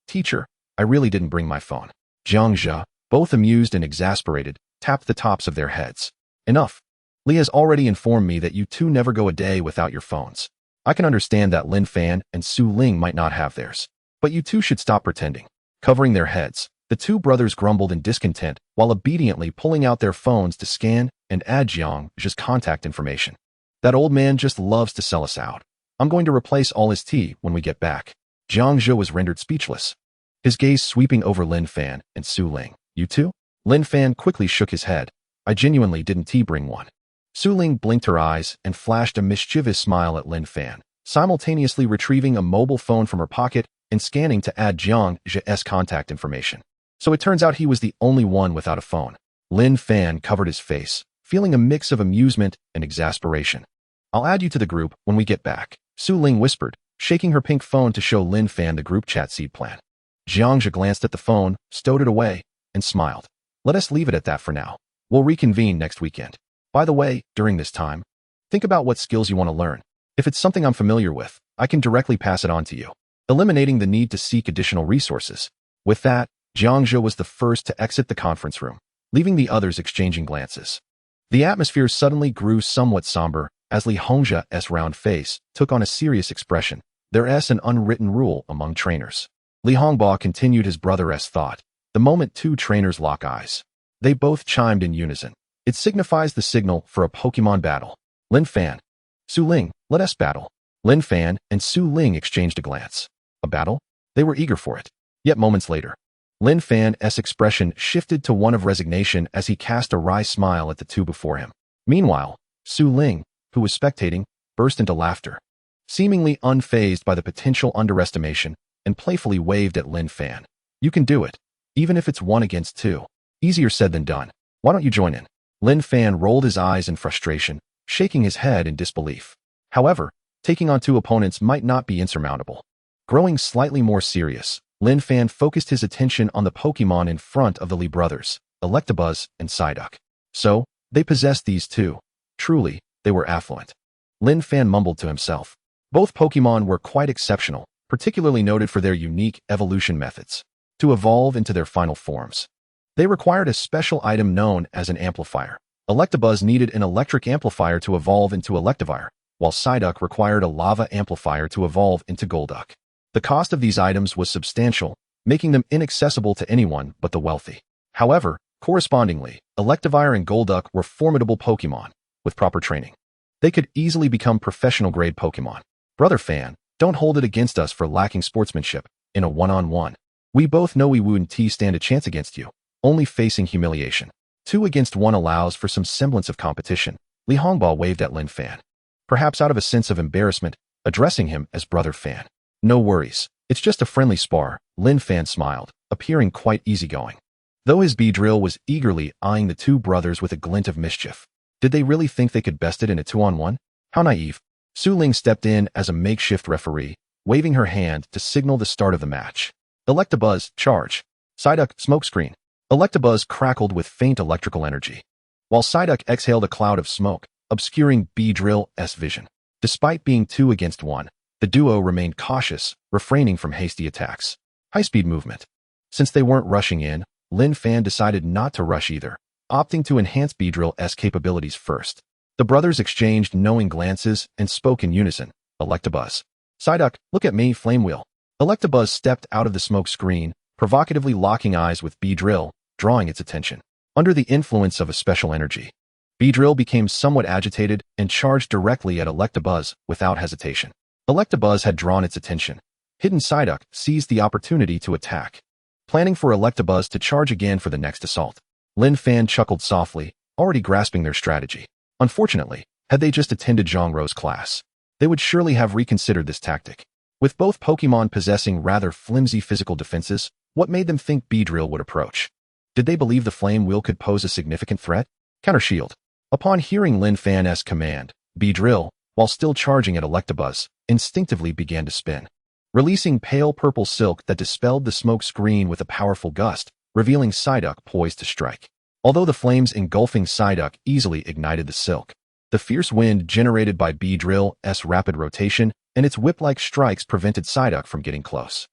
[SPEAKER 1] teacher, I really didn't bring my phone." Jiang Zhe, both amused and exasperated, tapped the tops of their heads. "Enough. Li has already informed me that you two never go a day without your phones. I can understand that Lin Fan and Su Ling might not have theirs, but you two should stop pretending." Covering their heads, the two brothers grumbled in discontent while obediently pulling out their phones to scan and add Jiang Zhe's contact information. "That old man just loves to sell us out. I'm going to replace all his tea when we get back." Jiang Zhe was rendered speechless, his gaze sweeping over Lin Fan and Su Ling. "You two?" Lin Fan quickly shook his head. "I genuinely didn't bring one." Su Ling blinked her eyes and flashed a mischievous smile at Lin Fan, simultaneously retrieving a mobile phone from her pocket and scanning to add Jiang Zhe's contact information. So it turns out he was the only one without a phone. Lin Fan covered his face, feeling a mix of amusement and exasperation. "I'll add you to the group when we get back," Su Ling whispered, shaking her pink phone to show Lin Fan the group chat seed plan. Jiang Zhe glanced at the phone, stowed it away, and smiled. "Let us leave it at that for now. We'll reconvene next weekend. By the way, during this time, think about what skills you want to learn. If it's something I'm familiar with, I can directly pass it on to you, eliminating the need to seek additional resources." With that, Jiang Zhe was the first to exit the conference room, leaving the others exchanging glances. The atmosphere suddenly grew somewhat somber as Li Hongzhe's round face took on a serious expression. There's an unwritten rule among trainers. Li Hongba continued his brother's thought. The moment two trainers lock eyes, they both chimed in unison. It signifies the signal for a Pokémon battle. "Lin Fan, Su Ling, let us battle." Lin Fan and Su Ling exchanged a glance. A battle? They were eager for it. Yet moments later, Lin Fan's expression shifted to one of resignation as he cast a wry smile at the two before him. Meanwhile, Su Ling, who was spectating, burst into laughter, seemingly unfazed by the potential underestimation, and playfully waved at Lin Fan. You can do it, even if it's 1 against 2. Easier said than done. Why don't you join in? Lin Fan rolled his eyes in frustration, shaking his head in disbelief. However, taking on 2 opponents might not be insurmountable. Growing slightly more serious, Lin Fan focused his attention on the Pokémon in front of the Lee brothers, Electabuzz and Psyduck. So, they possessed these two. Truly, they were affluent. Lin Fan mumbled to himself. Both Pokémon were quite exceptional, particularly noted for their unique evolution methods. To evolve into their final forms, they required a special item known as an amplifier. Electabuzz needed an electric amplifier to evolve into Electivire, while Psyduck required a lava amplifier to evolve into Golduck. The cost of these items was substantial, making them inaccessible to anyone but the wealthy. However, correspondingly, Electivire and Golduck were formidable Pokémon. With proper training, they could easily become professional-grade Pokémon. Brother Fan, don't hold it against us for lacking sportsmanship in a one-on-one. We both know we wouldn't stand a chance against you, only facing humiliation. 2 against 1 allows for some semblance of competition. Li Hongba waved at Lin Fan, perhaps out of a sense of embarrassment, addressing him as Brother Fan. No worries, it's just a friendly spar, Lin Fan smiled, appearing quite easygoing. Though his Beedrill was eagerly eyeing the 2 brothers with a glint of mischief. Did they really think they could best it in a 2-on-1? How naive. Su Ling stepped in as a makeshift referee, waving her hand to signal the start of the match. Electabuzz, charge. Psyduck, smokescreen. Electabuzz crackled with faint electrical energy, while Psyduck exhaled a cloud of smoke, obscuring Beedrill's vision. Despite being 2 against 1, the duo remained cautious, refraining from hasty attacks. High-speed movement. Since they weren't rushing in, Lin Fan decided not to rush either, opting to enhance Beedrill's capabilities first. The brothers exchanged knowing glances and spoke in unison. Electabuzz. Psyduck, look at me, Flame Wheel. Electabuzz stepped out of the smoke screen, provocatively locking eyes with Beedrill, drawing its attention. Under the influence of a special energy, Beedrill became somewhat agitated and charged directly at Electabuzz without hesitation. Electabuzz had drawn its attention. Hidden Psyduck seized the opportunity to attack, planning for Electabuzz to charge again for the next assault. Lin Fan chuckled softly, already grasping their strategy. Unfortunately, had they just attended Zhang Rou's class, they would surely have reconsidered this tactic. With both Pokémon possessing rather flimsy physical defenses, what made them think Beedrill would approach? Did they believe the Flame Wheel could pose a significant threat? Counter Shield. Upon hearing Lin Fan's command, Beedrill, while still charging at Electabuzz, instinctively began to spin, releasing pale purple silk that dispelled the smoke screen with a powerful gust, revealing Psyduck poised to strike. Although the flames engulfing Psyduck easily ignited the silk, the fierce wind generated by Beedrill's rapid rotation and its whip-like strikes prevented Psyduck from getting close,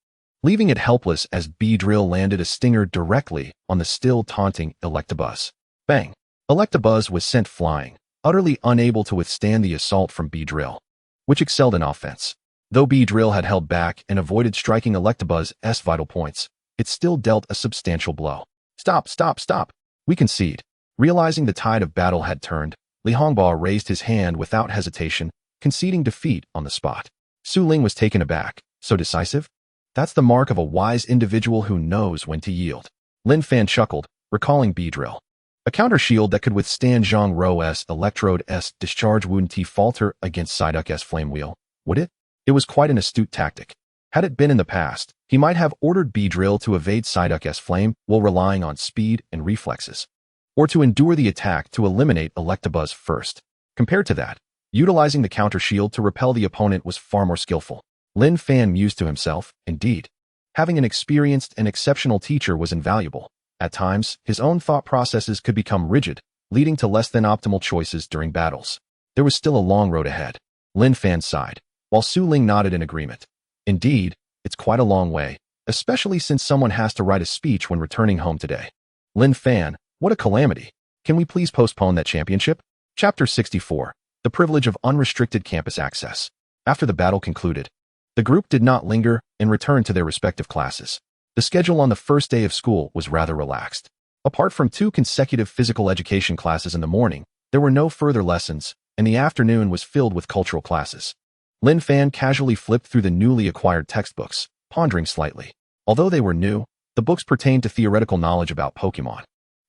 [SPEAKER 1] leaving it helpless as Beedrill landed a stinger directly on the still taunting Electabuzz. Bang! Electabuzz was sent flying, utterly unable to withstand the assault from Beedrill, which excelled in offense. Though Beedrill had held back and avoided striking Electabuzz's vital points, it still dealt a substantial blow. Stop, stop, stop! We concede. Realizing the tide of battle had turned, Li Hongba raised his hand without hesitation, conceding defeat on the spot. Su Ling was taken aback. So decisive? That's the mark of a wise individual who knows when to yield. Lin Fan chuckled, recalling Beedrill. A counter shield that could withstand Zhang Rou's Electrode's discharge wouldn't falter against Psyduck's Flame Wheel, would it? It was quite an astute tactic. Had it been in the past, he might have ordered Beedrill to evade Psyduck's flame while relying on speed and reflexes, or to endure the attack to eliminate Electabuzz first. Compared to that, utilizing the counter shield to repel the opponent was far more skillful. Lin Fan mused to himself, indeed. Having an experienced and exceptional teacher was invaluable. At times, his own thought processes could become rigid, leading to less than optimal choices during battles. There was still a long road ahead. Lin Fan sighed, while Su Ling nodded in agreement. Indeed, it's quite a long way, especially since someone has to write a speech when returning home today. Lin Fan, what a calamity. Can we please postpone that championship? Chapter 64. The Privilege of Unrestricted Campus Access. After the battle concluded, the group did not linger and returned to their respective classes. The schedule on the first day of school was rather relaxed. Apart from 2 consecutive physical education classes in the morning, there were no further lessons, and the afternoon was filled with cultural classes. Lin Fan casually flipped through the newly acquired textbooks, pondering slightly. Although they were new, The books pertained to theoretical knowledge about Pokémon,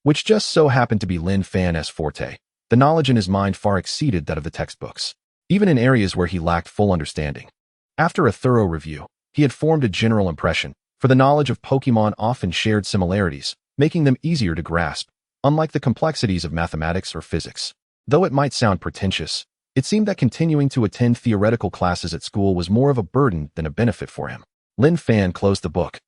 [SPEAKER 1] which just so happened to be Lin Fan's forte. The knowledge in his mind far exceeded that of the textbooks, even in areas where he lacked full understanding. After a thorough review, he had formed a general impression, for the knowledge of Pokémon often shared similarities, making them easier to grasp, unlike the complexities of mathematics or physics. Though it might sound pretentious, it seemed that continuing to attend theoretical classes at school was more of a burden than a benefit for him. Lin Fan closed the book.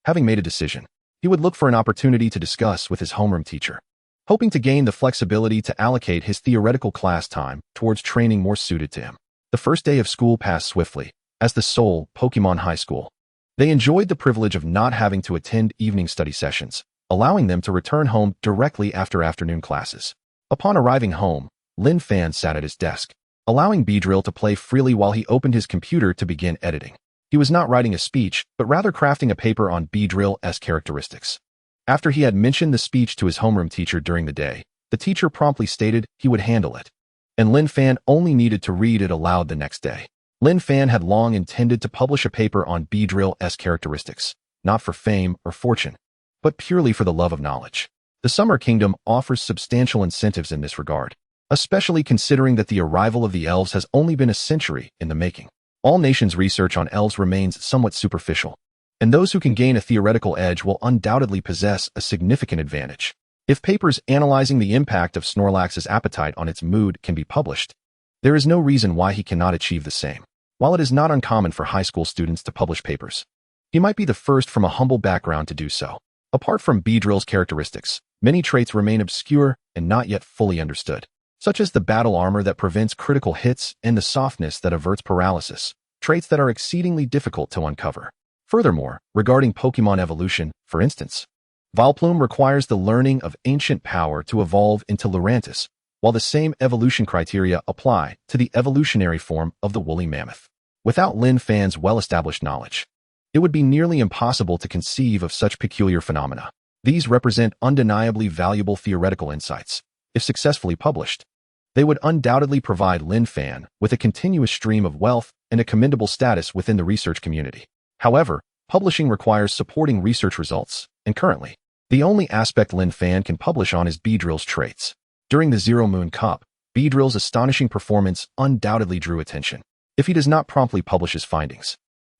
[SPEAKER 1] Having made a decision, he would look for an opportunity to discuss with his homeroom teacher, hoping to gain the flexibility to allocate his theoretical class time towards training more suited to him. The first day of school passed swiftly, as the Seoul Pokémon High School. They enjoyed the privilege of not having to attend evening study sessions, allowing them to return home directly after afternoon classes. Upon arriving home, Lin Fan sat at his desk, allowing Beedrill to play freely while he opened his computer to begin editing. He was not writing a speech, but rather crafting a paper on Beedrill's characteristics. After he had mentioned the speech to his homeroom teacher during the day, the teacher promptly stated he would handle it, and Lin Fan only needed to read it aloud the next day. Lin Fan had long intended to publish a paper on Beedrill's characteristics, not for fame or fortune, but purely for the love of knowledge. The Summer Kingdom offers substantial incentives in this regard, especially considering that the arrival of the elves has only been a century in the making. All nations' research on elves remains somewhat superficial, and those who can gain a theoretical edge will undoubtedly possess a significant advantage. If papers analyzing the impact of Snorlax's appetite on its mood can be published, there is no reason why he cannot achieve the same. While it is not uncommon for high school students to publish papers, he might be the first from a humble background to do so. Apart from Beedrill's characteristics, many traits remain obscure and not yet fully understood, such as the battle armor that prevents critical hits and the softness that averts paralysis, traits that are exceedingly difficult to uncover. Furthermore, regarding Pokémon evolution, for instance, Vileplume requires the learning of ancient power to evolve into Lurantis, while the same evolution criteria apply to the evolutionary form of the woolly mammoth. Without Lin Fan's well-established knowledge, it would be nearly impossible to conceive of such peculiar phenomena. These represent undeniably valuable theoretical insights. If successfully published, they would undoubtedly provide Lin Fan with a continuous stream of wealth and a commendable status within the research community. However, publishing requires supporting research results, and currently, the only aspect Lin Fan can publish on is Beedrill's traits. During the Zero Moon Cup, Beedrill's astonishing performance undoubtedly drew attention. If he does not promptly publish his findings,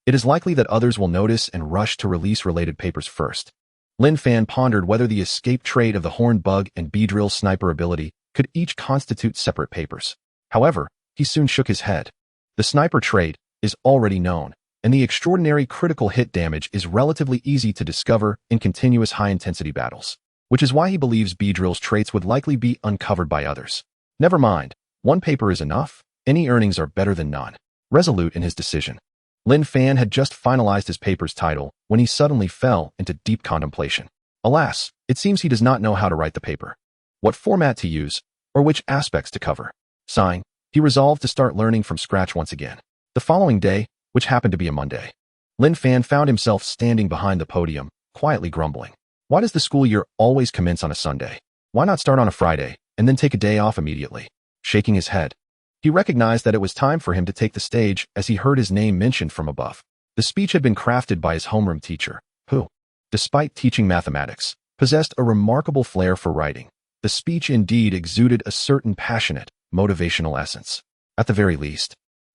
[SPEAKER 1] it is likely that others will notice and rush to release related papers first. Lin Fan pondered whether the escape trait of the Horned Bug and Beedrill's sniper ability could each constitute separate papers. However, he soon shook his head. The sniper trait is already known, and the extraordinary critical hit damage is relatively easy to discover in continuous high-intensity battles, which is why he believes Beedrill's traits would likely be uncovered by others. Never mind, one paper is enough. Any earnings are better than none. Resolute in his decision, Lin Fan had just finalized his paper's title when he suddenly fell into deep contemplation. Alas, it seems he does not know how to write the paper, what format to use, or which aspects to cover. Sighing, he resolved to start learning from scratch once again. The following day, which happened to be a Monday, Lin Fan found himself standing behind the podium, quietly grumbling. Why does the school year always commence on a Sunday? Why not start on a Friday, and then take a day off immediately? Shaking his head, he recognized that it was time for him to take the stage as he heard his name mentioned from above. The speech had been crafted by his homeroom teacher, who, despite teaching mathematics, possessed a remarkable flair for writing. The speech indeed exuded a certain passionate, motivational essence. At the very least,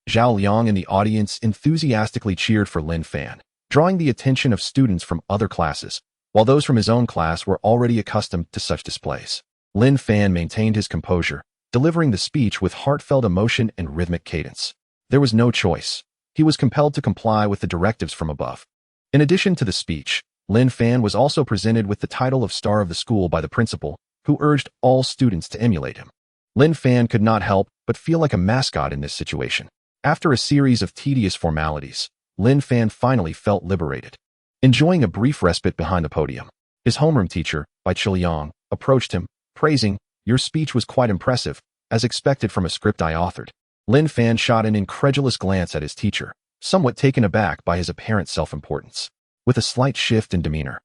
[SPEAKER 1] Zhao Liang and the audience enthusiastically cheered for Lin Fan, drawing the attention of students from other classes, while those from his own class were already accustomed to such displays. Lin Fan maintained his composure, delivering the speech with heartfelt emotion and rhythmic cadence. There was no choice. He was compelled to comply with the directives from above. In addition to the speech, Lin Fan was also presented with the title of Star of the School by the principal, who urged all students to emulate him. Lin Fan could not help but feel like a mascot in this situation. After a series of tedious formalities, Lin Fan finally felt liberated. Enjoying a brief respite behind the podium, his homeroom teacher, Bai Chiliang, approached him, praising, "Your speech was quite impressive, as expected from a script I authored." Lin Fan shot an incredulous glance at his teacher, somewhat taken aback by his apparent self-importance. With a slight shift in demeanor,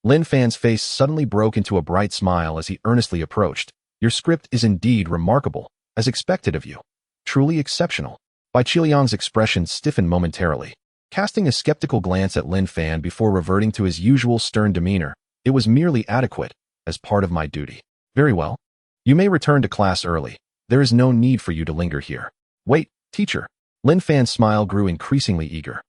[SPEAKER 1] Lin Fan's face suddenly broke into a bright smile as he earnestly approached. "Your script is indeed remarkable, as expected of you. Truly exceptional." Bai Chiliang's expression stiffened momentarily. Casting a skeptical glance at Lin Fan before reverting to his usual stern demeanor, it was merely adequate, as part of my duty. Very well. You may return to class early. There is no need for you to linger here. Wait, teacher. Lin Fan's smile grew increasingly eager.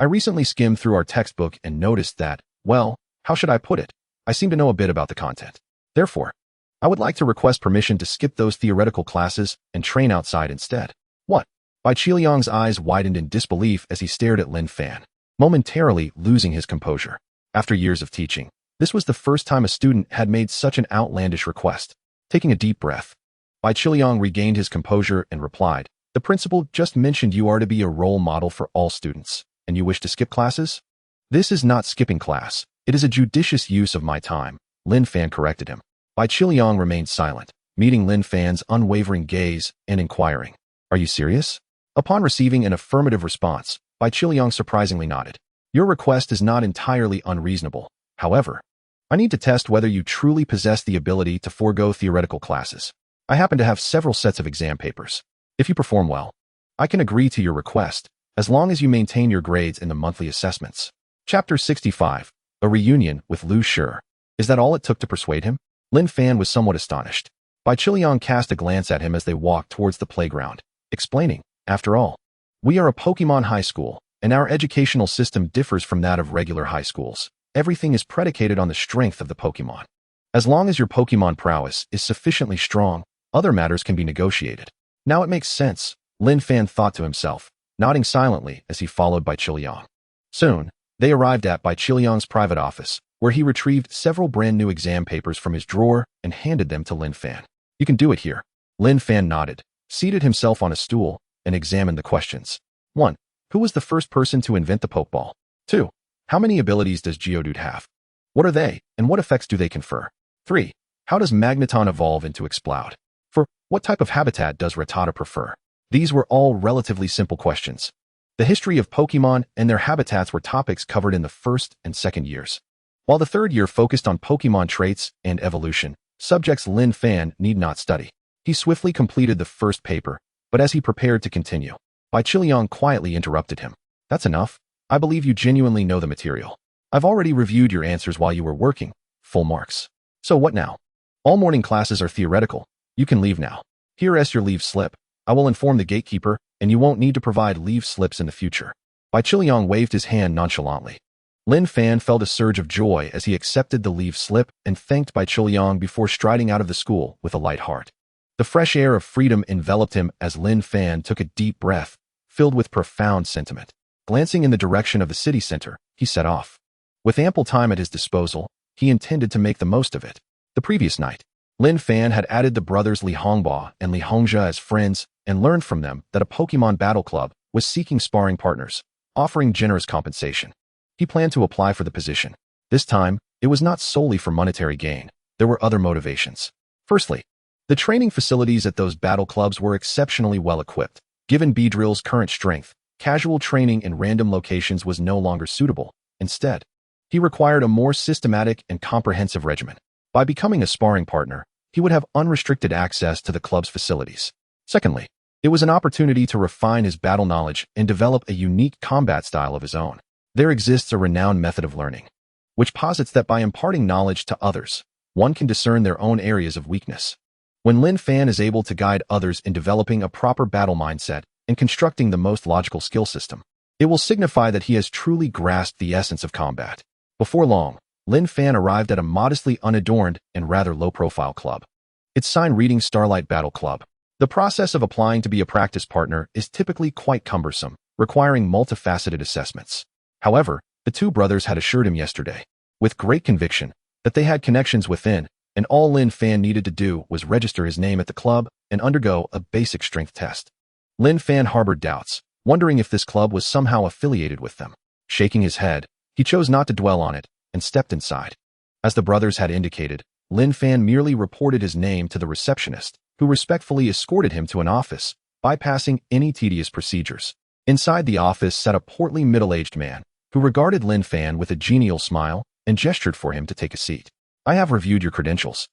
[SPEAKER 1] I recently skimmed through our textbook and noticed that, well, how should I put it? I seem to know a bit about the content. Therefore, I would like to request permission to skip those theoretical classes and train outside instead. What? Bai Qiliang's eyes widened in disbelief as he stared at Lin Fan, momentarily losing his composure. After years of teaching, this was the first time a student had made such an outlandish request. Taking a deep breath, Bai Qiliang regained his composure and replied, "The principal just mentioned you are to be a role model for all students, and you wish to skip classes? This is not skipping class. It is a judicious use of my time," Lin Fan corrected him. Bai Qiliang remained silent, meeting Lin Fan's unwavering gaze and inquiring, "Are you serious?" Upon receiving an affirmative response, Bai Qiliang surprisingly nodded. "Your request is not entirely unreasonable. However, I need to test whether you truly possess the ability to forego theoretical classes. I happen to have several sets of exam papers. If you perform well, I can agree to your request, as long as you maintain your grades in the monthly assessments." Chapter 65, A Reunion with Lu Shi. Is that all it took to persuade him? Lin Fan was somewhat astonished. Bai Qiliang cast a glance at him as they walked towards the playground, explaining, "After all, we are a Pokémon high school, and our educational system differs from that of regular high schools. Everything is predicated on the strength of the Pokémon. As long as your Pokémon prowess is sufficiently strong, other matters can be negotiated." Now it makes sense, Lin Fan thought to himself, nodding silently as he followed Bai Qiliang. Soon, they arrived at Bai Qiliang's private office, where he retrieved several brand new exam papers from his drawer and handed them to Lin Fan. "You can do it here." Lin Fan nodded, seated himself on a stool, and examined the questions. 1. Who was the first person to invent the Pokeball? 2. How many abilities does Geodude have? What are they, and what effects do they confer? 3. How does Magneton evolve into Exploud? 4. What type of habitat does Rattata prefer? These were all relatively simple questions. The history of Pokemon and their habitats were topics covered in the first and second years. While the third year focused on Pokemon traits and evolution, subjects Lin Fan need not study. He swiftly completed the first paper, but as he prepared to continue, Bai Qiliang quietly interrupted him. "That's enough. I believe you genuinely know the material. I've already reviewed your answers while you were working. Full marks. So what now? All morning classes are theoretical. You can leave now. Here is your leave slip. I will inform the gatekeeper, and you won't need to provide leave slips in the future." Bai Qiliang waved his hand nonchalantly. Lin Fan felt a surge of joy as he accepted the leave slip and thanked Bai Qiliang before striding out of the school with a light heart. The fresh air of freedom enveloped him as Lin Fan took a deep breath, filled with profound sentiment. Glancing in the direction of the city center, he set off. With ample time at his disposal, he intended to make the most of it. The previous night, Lin Fan had added the brothers Li Hongba and Li Hongzhe as friends and learned from them that a Pokemon Battle Club was seeking sparring partners, offering generous compensation. He planned to apply for the position. This time, it was not solely for monetary gain. There were other motivations. Firstly, the training facilities at those battle clubs were exceptionally well equipped. Given Beedrill's current strength, casual training in random locations was no longer suitable. Instead, he required a more systematic and comprehensive regimen. By becoming a sparring partner, he would have unrestricted access to the club's facilities. Secondly, it was an opportunity to refine his battle knowledge and develop a unique combat style of his own. There exists a renowned method of learning, which posits that by imparting knowledge to others, one can discern their own areas of weakness. When Lin Fan is able to guide others in developing a proper battle mindset and constructing the most logical skill system, it will signify that he has truly grasped the essence of combat. Before long, Lin Fan arrived at a modestly unadorned and rather low-profile club. Its sign reading Starlight Battle Club. The process of applying to be a practice partner is typically quite cumbersome, requiring multifaceted assessments. However, the two brothers had assured him yesterday, with great conviction, that they had connections within, and all Lin Fan needed to do was register his name at the club and undergo a basic strength test. Lin Fan harbored doubts, wondering if this club was somehow affiliated with them. Shaking his head, he chose not to dwell on it and stepped inside. As the brothers had indicated, Lin Fan merely reported his name to the receptionist, who respectfully escorted him to an office, bypassing any tedious procedures. Inside the office sat a portly middle-aged man, who regarded Lin Fan with a genial smile and gestured for him to take a seat. "I have reviewed your credentials.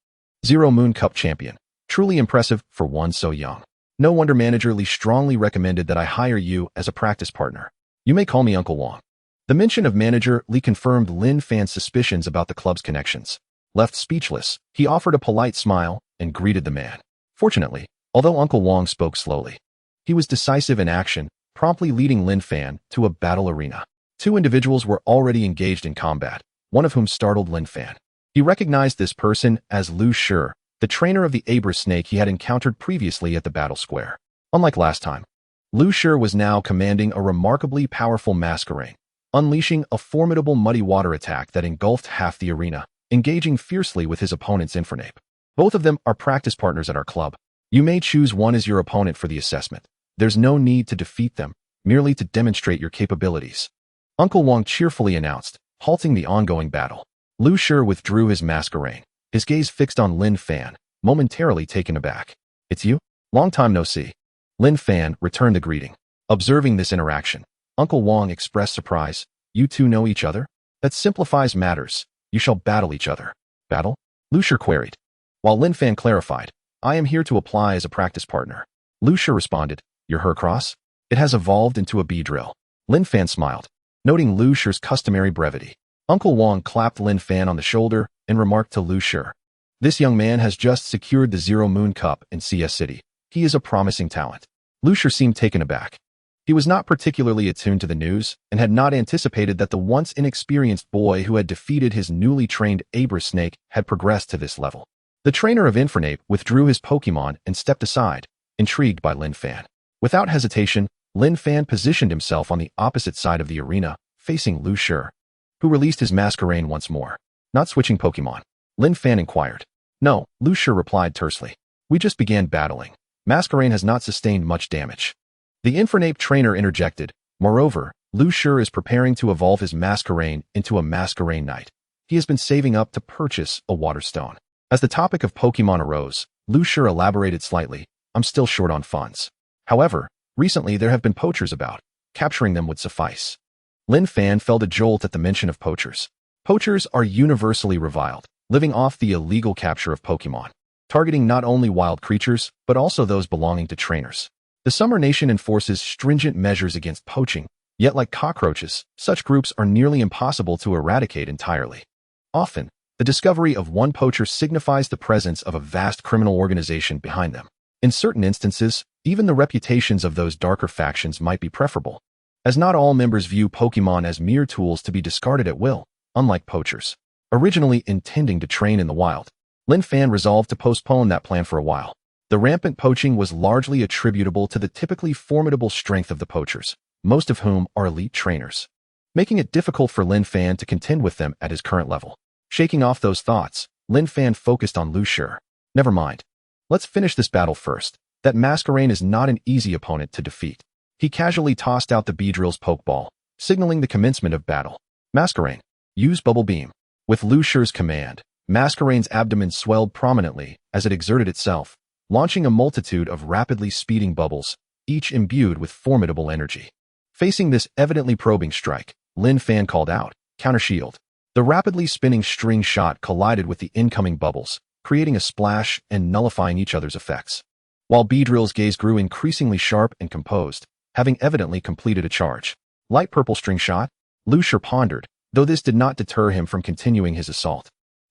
[SPEAKER 1] Zero Moon Cup champion. Truly impressive for one so young. No wonder Manager Li strongly recommended that I hire you as a practice partner. You may call me Uncle Wong. The mention of manager Lee confirmed Lin Fan's suspicions about the club's connections. Left speechless, he offered a polite smile and greeted the man. Fortunately, although Uncle Wong spoke slowly, he was decisive in action, promptly leading Lin Fan to a battle arena. Two individuals were already engaged in combat, one of whom startled Lin Fan. He recognized this person as Lu Shi, the trainer of the Abra snake he had encountered previously at the battle square. Unlike last time, Lu Shi was now commanding a remarkably powerful masquerade, unleashing a formidable muddy water attack that engulfed half the arena, engaging fiercely with his opponent's Infernape. Both of them are practice partners at our club. You may choose one as your opponent for the assessment. There's no need to defeat them, merely to demonstrate your capabilities. Uncle Wong cheerfully announced, halting the ongoing battle. Lu Shi withdrew his masquerade, his gaze fixed on Lin Fan, momentarily taken aback. It's you? Long time no see. Lin Fan returned the greeting. Observing this interaction, Uncle Wong expressed surprise. You two know each other? That simplifies matters. You shall battle each other. Battle? Lu Shi queried. While Lin Fan clarified, I am here to apply as a practice partner. Lu Shi responded, Your Hercross? It has evolved into a Beedrill. Lin Fan smiled, noting Lu Shi's customary brevity. Uncle Wong clapped Lin Fan on the shoulder and remarked to Lu Shi, This young man has just secured the Zero Moon Cup in CS City. He is a promising talent. Lu Shi seemed taken aback. He was not particularly attuned to the news and had not anticipated that the once inexperienced boy who had defeated his newly trained Abra snake had progressed to this level. The trainer of Infernape withdrew his Pokémon and stepped aside, intrigued by Lin Fan. Without hesitation, Lin Fan positioned himself on the opposite side of the arena, facing Lu Shi, who released his masquerade once more. Not switching Pokémon? Lin Fan inquired. No, Lu Shi replied tersely. We just began battling. Masquerade has not sustained much damage. The Infernape trainer interjected. Moreover, Lu Shi is preparing to evolve his masquerade into a masquerade knight. He has been saving up to purchase a water stone. As the topic of Pokémon arose, Lu Shi elaborated slightly. I'm still short on funds. However, recently there have been poachers about. Capturing them would suffice. Lin Fan felt a jolt at the mention of poachers. Poachers are universally reviled, living off the illegal capture of Pokémon, targeting not only wild creatures, but also those belonging to trainers. The Summer Nation enforces stringent measures against poaching, yet like cockroaches, such groups are nearly impossible to eradicate entirely. Often, the discovery of one poacher signifies the presence of a vast criminal organization behind them. In certain instances, even the reputations of those darker factions might be preferable, as not all members view Pokémon as mere tools to be discarded at will, unlike poachers. Originally intending to train in the wild, Lin Fan resolved to postpone that plan for a while. The rampant poaching was largely attributable to the typically formidable strength of the poachers, most of whom are elite trainers, making it difficult for Lin Fan to contend with them at his current level. Shaking off those thoughts, Lin Fan focused on Lu Shi. Never mind. Let's finish this battle first. That masquerade is not an easy opponent to defeat. He casually tossed out the Beedrill's Pokeball, signaling the commencement of battle. Masquerade, use Bubble Beam. With Lu Shi's command, Masquerade's abdomen swelled prominently as it exerted itself, launching a multitude of rapidly speeding bubbles, each imbued with formidable energy. Facing this evidently probing strike, Lin Fan called out, Counter Shield. The rapidly spinning string shot collided with the incoming bubbles, creating a splash and nullifying each other's effects. While Beedrill's gaze grew increasingly sharp and composed, having evidently completed a charge. Light purple string shot? Lu Shi pondered, though this did not deter him from continuing his assault.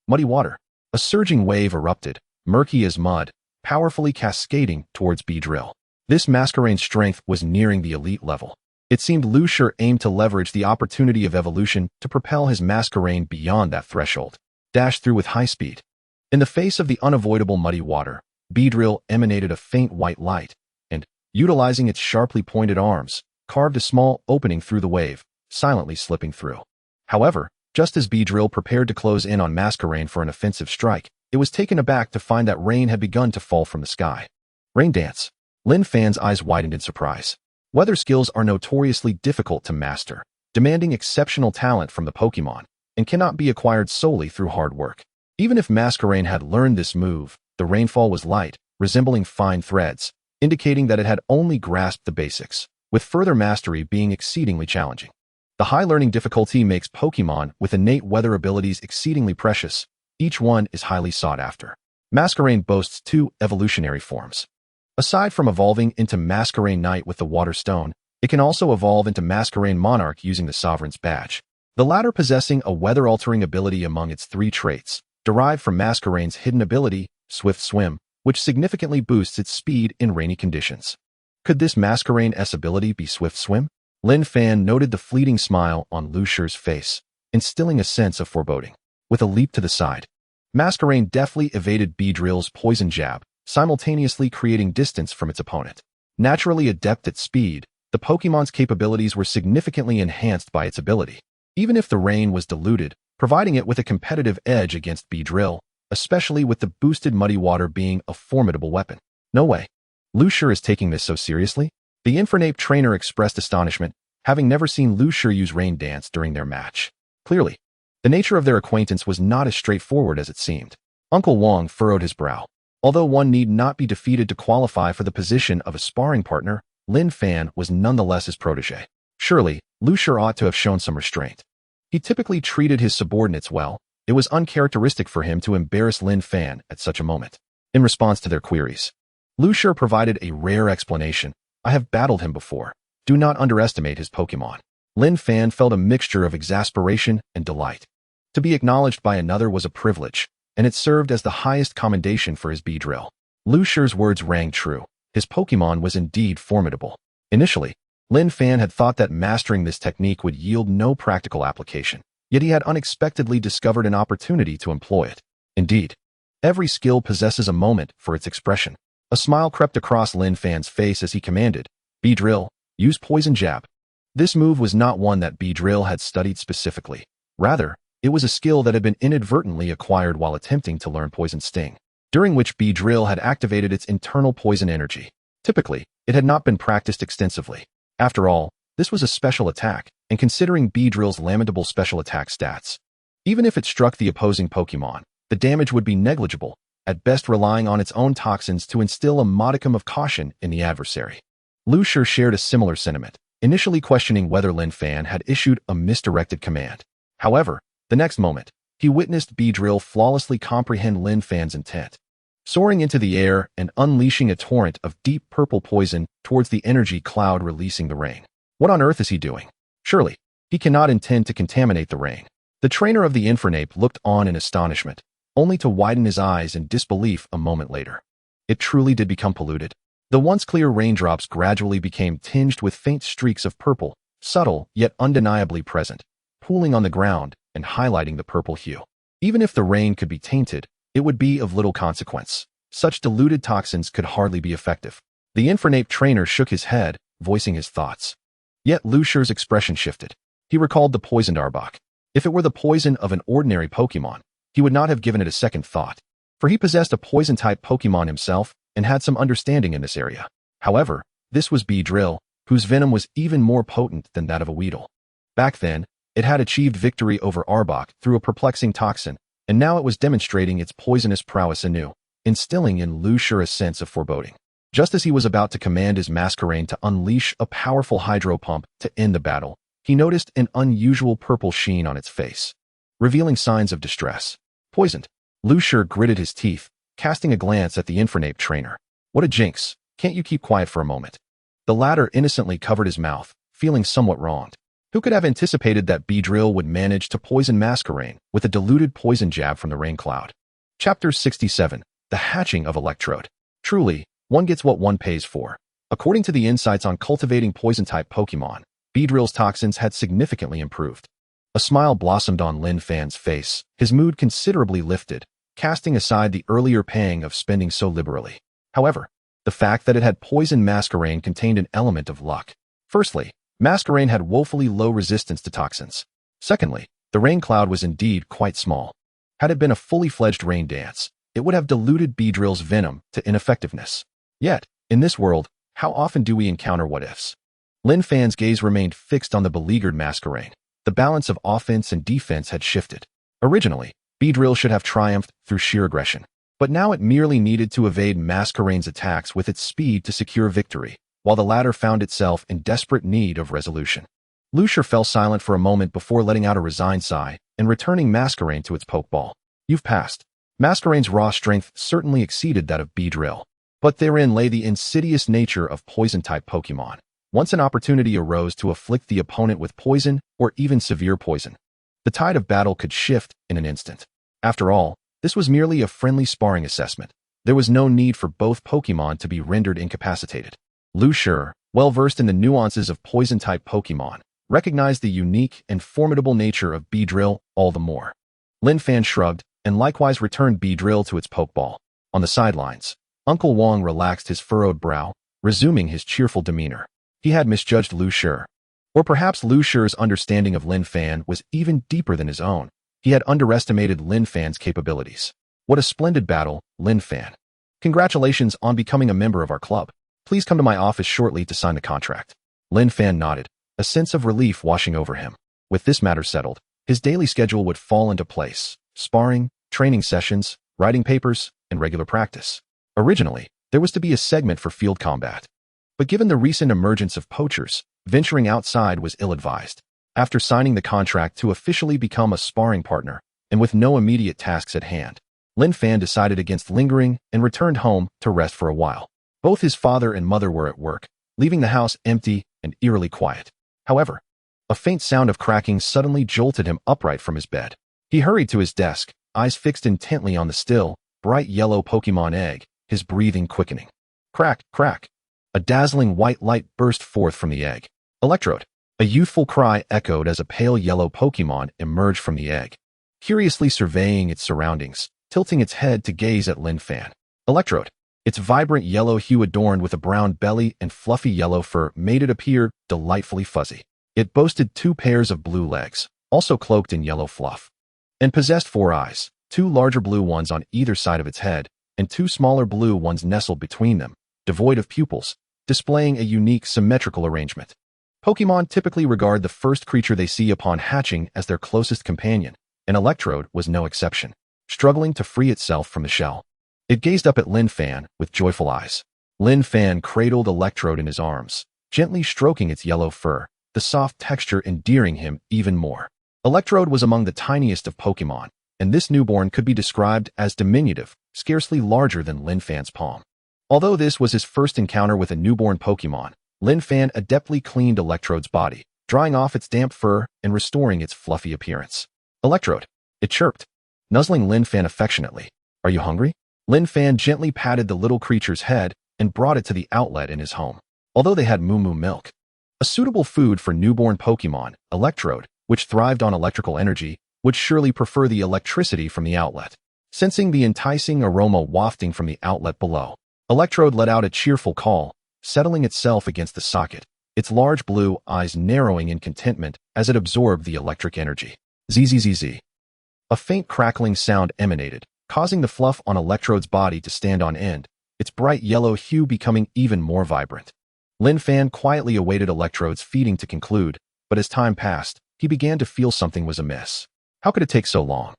[SPEAKER 1] Muddy water. A surging wave erupted, murky as mud, powerfully cascading towards Beedrill. This masquerade's strength was nearing the elite level. It seemed Lu Shi aimed to leverage the opportunity of evolution to propel his masquerade beyond that threshold. Dashed through with high speed. In the face of the unavoidable muddy water, Beedrill emanated a faint white light, and, utilizing its sharply pointed arms, carved a small opening through the wave, silently slipping through. However, just as Beedrill prepared to close in on Masquerade for an offensive strike, it was taken aback to find that rain had begun to fall from the sky. Rain dance. Lin Fan's eyes widened in surprise. Weather skills are notoriously difficult to master, demanding exceptional talent from the Pokémon, and cannot be acquired solely through hard work. Even if Masquerade had learned this move, the rainfall was light, resembling fine threads, indicating that it had only grasped the basics, with further mastery being exceedingly challenging. The high learning difficulty makes Pokémon with innate weather abilities exceedingly precious. Each one is highly sought after. Masquerade boasts two evolutionary forms. Aside from evolving into Masquerade Knight with the Water Stone, It can also evolve into Masquerain Monarch using the Sovereign's badge, the latter possessing a weather-altering ability among its 3 traits, derived from Masquerain's hidden ability, Swift Swim, which significantly boosts its speed in rainy conditions. Could this Masquerain's ability be Swift Swim? Lin Fan noted the fleeting smile on Lu Shi's face, instilling a sense of foreboding. With a leap to the side, Masquerain deftly evaded Beedrill's poison jab, simultaneously creating distance from its opponent. Naturally adept at speed, the Pokémon's capabilities were significantly enhanced by its ability, even if the rain was diluted, providing it with a competitive edge against Beedrill, especially with the boosted Muddy Water being a formidable weapon. No way. Lu Shi is taking this so seriously? The Infernape trainer expressed astonishment, having never seen Lu Shi use Rain Dance during their match. Clearly, the nature of their acquaintance was not as straightforward as it seemed. Uncle Wong furrowed his brow. Although one need not be defeated to qualify for the position of a sparring partner, Lin Fan was nonetheless his protege. Surely, Lu Shi ought to have shown some restraint. He typically treated his subordinates well. It was uncharacteristic for him to embarrass Lin Fan at such a moment. In response to their queries, Lu Shi provided a rare explanation. I have battled him before. Do not underestimate his Pokémon. Lin Fan felt a mixture of exasperation and delight. To be acknowledged by another was a privilege, and it served as the highest commendation for his Beedrill. Lu Shi's words rang true. His Pokémon was indeed formidable. Initially, Lin Fan had thought that mastering this technique would yield no practical application, yet he had unexpectedly discovered an opportunity to employ it. Indeed, every skill possesses a moment for its expression. A smile crept across Lin Fan's face as he commanded, Beedrill, use Poison Jab. This move was not one that Beedrill had studied specifically. Rather, it was a skill that had been inadvertently acquired while attempting to learn Poison Sting, during which Beedrill had activated its internal poison energy. Typically, it had not been practiced extensively. After all, this was a special attack, and considering Beedrill's lamentable special attack stats, even if it struck the opposing Pokémon, the damage would be negligible, at best relying on its own toxins to instill a modicum of caution in the adversary. Lu Shi shared a similar sentiment, initially questioning whether Lin Fan had issued a misdirected command. However, the next moment, he witnessed Beedrill flawlessly comprehend Lin Fan's intent, soaring into the air and unleashing a torrent of deep purple poison towards the energy cloud releasing the rain. What on earth is he doing? Surely, he cannot intend to contaminate the rain. The trainer of the Infernape looked on in astonishment, only to widen his eyes in disbelief a moment later. It truly did become polluted. The once clear raindrops gradually became tinged with faint streaks of purple, subtle yet undeniably present, pooling on the ground and highlighting the purple hue. Even if the rain could be tainted, it would be of little consequence. Such diluted toxins could hardly be effective. The Infernape trainer shook his head, voicing his thoughts. Yet Lu Shi's expression shifted. He recalled the poisoned Arbok. If it were the poison of an ordinary Pokémon, he would not have given it a second thought, for he possessed a poison-type Pokémon himself and had some understanding in this area. However, this was Beedrill, whose venom was even more potent than that of a Weedle. Back then, it had achieved victory over Arbok through a perplexing toxin, and now it was demonstrating its poisonous prowess anew, instilling in Lu Shi a sense of foreboding. Just as he was about to command his Masquerain to unleash a powerful hydro pump to end the battle, he noticed an unusual purple sheen on its face, revealing signs of distress. Poisoned. Lu Shi gritted his teeth, casting a glance at the Infernape trainer. What a jinx. Can't you keep quiet for a moment? The latter innocently covered his mouth, feeling somewhat wronged. Who could have anticipated that Beedrill would manage to poison Masquerain with a diluted poison jab from the rain cloud? Chapter 67. The Hatching of Electrode. Truly, one gets what one pays for. According to the insights on cultivating poison-type Pokémon, Beedrill's toxins had significantly improved. A smile blossomed on Lin Fan's face, his mood considerably lifted, casting aside the earlier pang of spending so liberally. However, the fact that it had poisoned Masquerain contained an element of luck. Firstly, Masquerain had woefully low resistance to toxins. Secondly, the rain cloud was indeed quite small. Had it been a fully fledged rain dance, it would have diluted Beedrill's venom to ineffectiveness. Yet, in this world, how often do we encounter what-ifs? Lin Fan's gaze remained fixed on the beleaguered Masquerain. The balance of offense and defense had shifted. Originally, Beedrill should have triumphed through sheer aggression, but now it merely needed to evade Masquerain's attacks with its speed to secure victory, while the latter found itself in desperate need of resolution. Lu Shi fell silent for a moment before letting out a resigned sigh and returning Masquerain to its Pokeball. You've passed. Masquerain's raw strength certainly exceeded that of Beedrill, but therein lay the insidious nature of poison-type Pokémon. Once an opportunity arose to afflict the opponent with poison or even severe poison, the tide of battle could shift in an instant. After all, this was merely a friendly sparring assessment. There was no need for both Pokémon to be rendered incapacitated. Lu Shi, well-versed in the nuances of poison-type Pokémon, recognized the unique and formidable nature of Beedrill all the more. Lin Fan shrugged and likewise returned Beedrill to its Pokeball. On the sidelines, Uncle Wong relaxed his furrowed brow, resuming his cheerful demeanor. He had misjudged Lu Shi. Or perhaps Lu Shi's understanding of Lin Fan was even deeper than his own. He had underestimated Lin Fan's capabilities. What a splendid battle, Lin Fan. Congratulations on becoming a member of our club. Please come to my office shortly to sign the contract. Lin Fan nodded, a sense of relief washing over him. With this matter settled, his daily schedule would fall into place: sparring, training sessions, writing papers, and regular practice. Originally, there was to be a segment for field combat. But given the recent emergence of poachers, venturing outside was ill-advised. After signing the contract to officially become a sparring partner, and with no immediate tasks at hand, Lin Fan decided against lingering and returned home to rest for a while. Both his father and mother were at work, leaving the house empty and eerily quiet. However, a faint sound of cracking suddenly jolted him upright from his bed. He hurried to his desk, eyes fixed intently on the still, bright yellow Pokémon egg, his breathing quickening. Crack, crack. A dazzling white light burst forth from the egg. Electrode. A youthful cry echoed as a pale yellow Pokémon emerged from the egg, curiously surveying its surroundings, tilting its head to gaze at Lin Fan. Electrode. Its vibrant yellow hue adorned with a brown belly and fluffy yellow fur made it appear delightfully fuzzy. It boasted 2 pairs of blue legs, also cloaked in yellow fluff, and possessed 4 eyes, 2 larger blue ones on either side of its head, and 2 smaller blue ones nestled between them, devoid of pupils, displaying a unique symmetrical arrangement. Pokémon typically regard the first creature they see upon hatching as their closest companion, and Electrode was no exception. Struggling to free itself from the shell, it gazed up at Lin Fan with joyful eyes. Lin Fan cradled Electrode in his arms, gently stroking its yellow fur, the soft texture endearing him even more. Electrode was among the tiniest of Pokémon, and this newborn could be described as diminutive, scarcely larger than Lin Fan's palm. Although this was his first encounter with a newborn Pokémon, Lin Fan adeptly cleaned Electrode's body, drying off its damp fur and restoring its fluffy appearance. Electrode, it chirped, nuzzling Lin Fan affectionately. Are you hungry? Lin Fan gently patted the little creature's head and brought it to the outlet in his home. Although they had moo milk, a suitable food for newborn Pokémon, Electrode, which thrived on electrical energy, would surely prefer the electricity from the outlet. Sensing the enticing aroma wafting from the outlet below, Electrode let out a cheerful call, settling itself against the socket, its large blue eyes narrowing in contentment as it absorbed the electric energy. Zzz. A faint crackling sound emanated, causing the fluff on Electrode's body to stand on end, its bright yellow hue becoming even more vibrant. Lin Fan quietly awaited Electrode's feeding to conclude, but as time passed, he began to feel something was amiss. How could it take so long?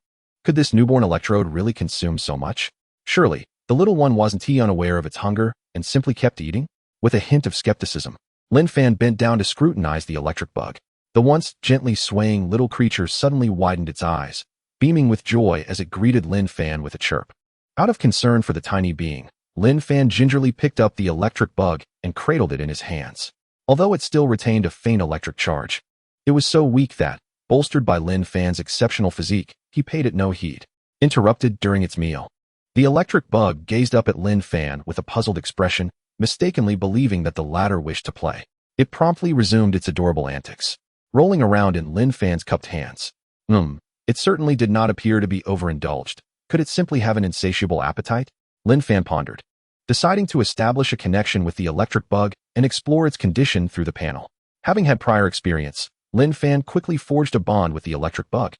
[SPEAKER 1] Could this newborn Electrode really consume so much? Surely, the little one wasn't he unaware of its hunger and simply kept eating? With a hint of skepticism, Lin Fan bent down to scrutinize the electric bug. The once gently swaying little creature suddenly widened its eyes, beaming with joy as it greeted Lin Fan with a chirp. Out of concern for the tiny being, Lin Fan gingerly picked up the electric bug and cradled it in his hands. Although it still retained a faint electric charge, it was so weak that, bolstered by Lin Fan's exceptional physique, he paid it no heed. Interrupted during its meal, the electric bug gazed up at Lin Fan with a puzzled expression, mistakenly believing that the latter wished to play. It promptly resumed its adorable antics, rolling around in Lin Fan's cupped hands. It certainly did not appear to be overindulged. Could it simply have an insatiable appetite? Lin Fan pondered, deciding to establish a connection with the electric bug and explore its condition through the panel. Having had prior experience, Lin Fan quickly forged a bond with the electric bug.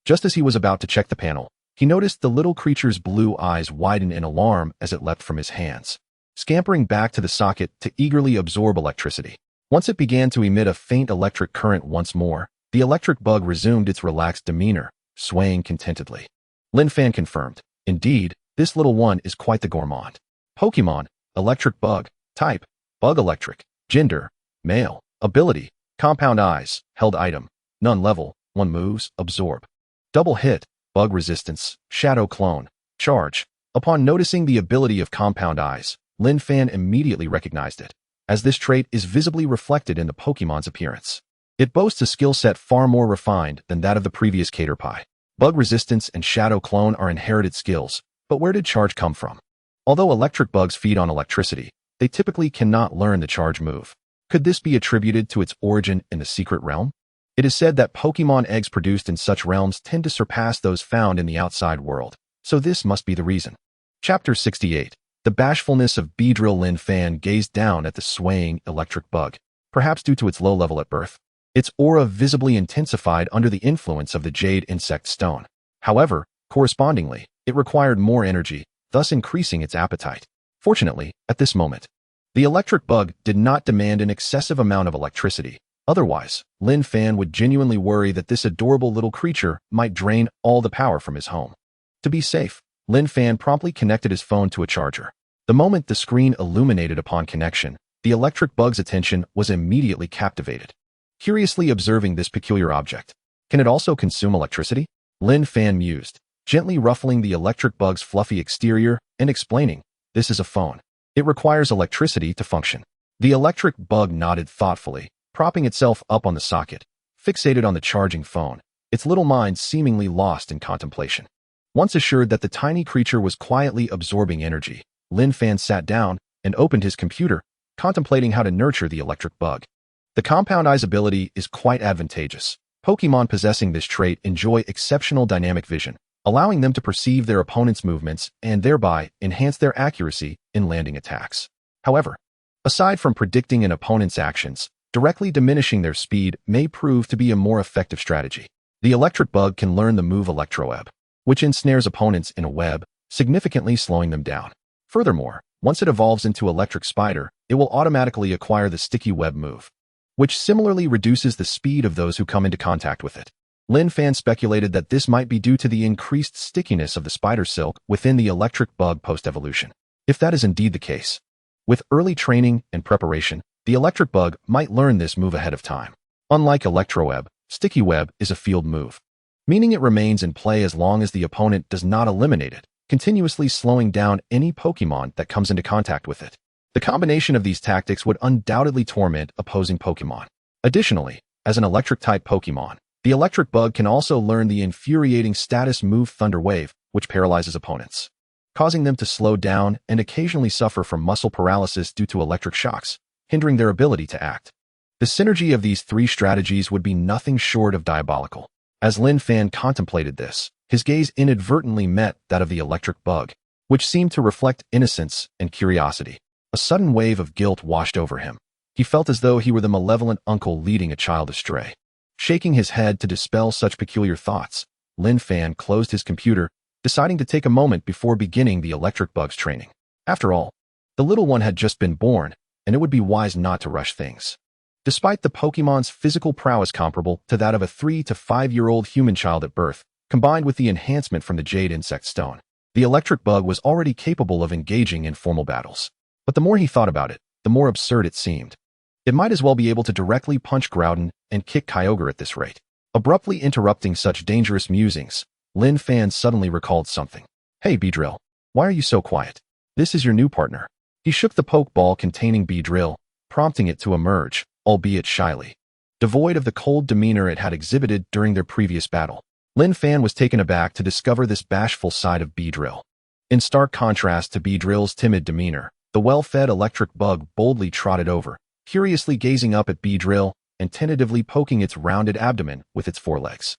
[SPEAKER 1] Just as he was about to check the panel, he noticed the little creature's blue eyes widen in alarm as it leapt from his hands, scampering back to the socket to eagerly absorb electricity. Once it began to emit a faint electric current once more, the electric bug resumed its relaxed demeanor, swaying contentedly. Lin Fan confirmed, indeed, this little one is quite the gourmand. Pokémon, electric bug, type, bug electric, gender, male, ability, compound eyes, held item, none level, 1 moves, absorb. Double hit, bug resistance, shadow clone, charge. Upon noticing the ability of compound eyes, Lin Fan immediately recognized it. as this trait is visibly reflected in the Pokémon's appearance. It boasts a skill set far more refined than that of the previous Caterpie. Bug resistance and Shadow Clone are inherited skills, but where did Charge come from? Although electric bugs feed on electricity, they typically cannot learn the Charge move. Could this be attributed to its origin in the Secret Realm? It is said that Pokémon eggs produced in such realms tend to surpass those found in the outside world, so this must be the reason. Chapter 68. The bashfulness of Beedrill. Lin Fan gazed down at the swaying electric bug, perhaps due to its low level at birth. Its aura visibly intensified under the influence of the Jade Insect Stone. However, correspondingly, it required more energy, thus increasing its appetite. Fortunately, at this moment, the electric bug did not demand an excessive amount of electricity. Otherwise, Lin Fan would genuinely worry that this adorable little creature might drain all the power from his home. To be safe, Lin Fan promptly connected his phone to a charger. The moment the screen illuminated upon connection, the electric bug's attention was immediately captivated. Curiously observing this peculiar object, can it also consume electricity? Lin Fan mused, gently ruffling the electric bug's fluffy exterior and explaining, "This is a phone. It requires electricity to function." The electric bug nodded thoughtfully, propping itself up on the socket, fixated on the charging phone, its little mind seemingly lost in contemplation. Once assured that the tiny creature was quietly absorbing energy, Lin Fan sat down and opened his computer, contemplating how to nurture the electric bug. The Compound Eye's ability is quite advantageous. Pokémon possessing this trait enjoy exceptional dynamic vision, allowing them to perceive their opponent's movements and thereby enhance their accuracy in landing attacks. However, aside from predicting an opponent's actions, directly diminishing their speed may prove to be a more effective strategy. The electric bug can learn the move Electroweb, which ensnares opponents in a web, significantly slowing them down. Furthermore, once it evolves into Electric Spider, it will automatically acquire the Sticky Web move, which similarly reduces the speed of those who come into contact with it. Lin Fan speculated that this might be due to the increased stickiness of the spider silk within the electric bug post-evolution. If that is indeed the case, with early training and preparation, the electric bug might learn this move ahead of time. Unlike Electroweb, Sticky Web is a field move, meaning it remains in play as long as the opponent does not eliminate it, continuously slowing down any Pokémon that comes into contact with it. The combination of these tactics would undoubtedly torment opposing Pokémon. Additionally, as an electric-type Pokémon, the electric bug can also learn the infuriating status move Thunder Wave, which paralyzes opponents, causing them to slow down and occasionally suffer from muscle paralysis due to electric shocks, hindering their ability to act. The synergy of these three strategies would be nothing short of diabolical. As Lin Fan contemplated this, his gaze inadvertently met that of the electric bug, which seemed to reflect innocence and curiosity. A sudden wave of guilt washed over him. He felt as though he were the malevolent uncle leading a child astray. Shaking his head to dispel such peculiar thoughts, Lin Fan closed his computer, deciding to take a moment before beginning the electric bug's training. After all, the little one had just been born, and it would be wise not to rush things. Despite the Pokémon's physical prowess comparable to that of a 3 to 5-year-old human child at birth, combined with the enhancement from the Jade Insect Stone, the electric bug was already capable of engaging in formal battles. But the more he thought about it, the more absurd it seemed. It might as well be able to directly punch Groudon and kick Kyogre at this rate. Abruptly interrupting such dangerous musings, Lin Fan suddenly recalled something. "Hey, Beedrill, why are you so quiet? This is your new partner." He shook the Pokeball containing Beedrill, prompting it to emerge, albeit shyly, devoid of the cold demeanor it had exhibited during their previous battle. Lin Fan was taken aback to discover this bashful side of Beedrill. In stark contrast to Beedrill's timid demeanor, the well-fed electric bug boldly trotted over, curiously gazing up at Beedrill and tentatively poking its rounded abdomen with its forelegs.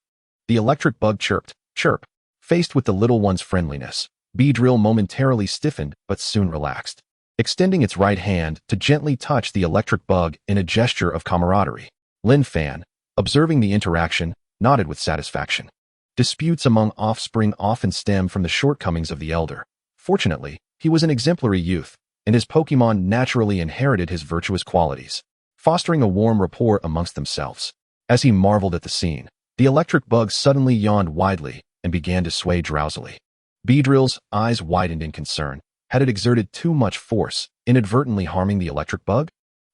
[SPEAKER 1] The electric bug chirped, chirp. Faced with the little one's friendliness, Beedrill momentarily stiffened but soon relaxed, extending its right hand to gently touch the electric bug in a gesture of camaraderie. Lin Fan, observing the interaction, nodded with satisfaction. Disputes among offspring often stem from the shortcomings of the elder. Fortunately, he was an exemplary youth, and his Pokémon naturally inherited his virtuous qualities, fostering a warm rapport amongst themselves. As he marveled at the scene, the electric bug suddenly yawned widely and began to sway drowsily. Beedrill's eyes widened in concern. Had it exerted too much force, inadvertently harming the electric bug?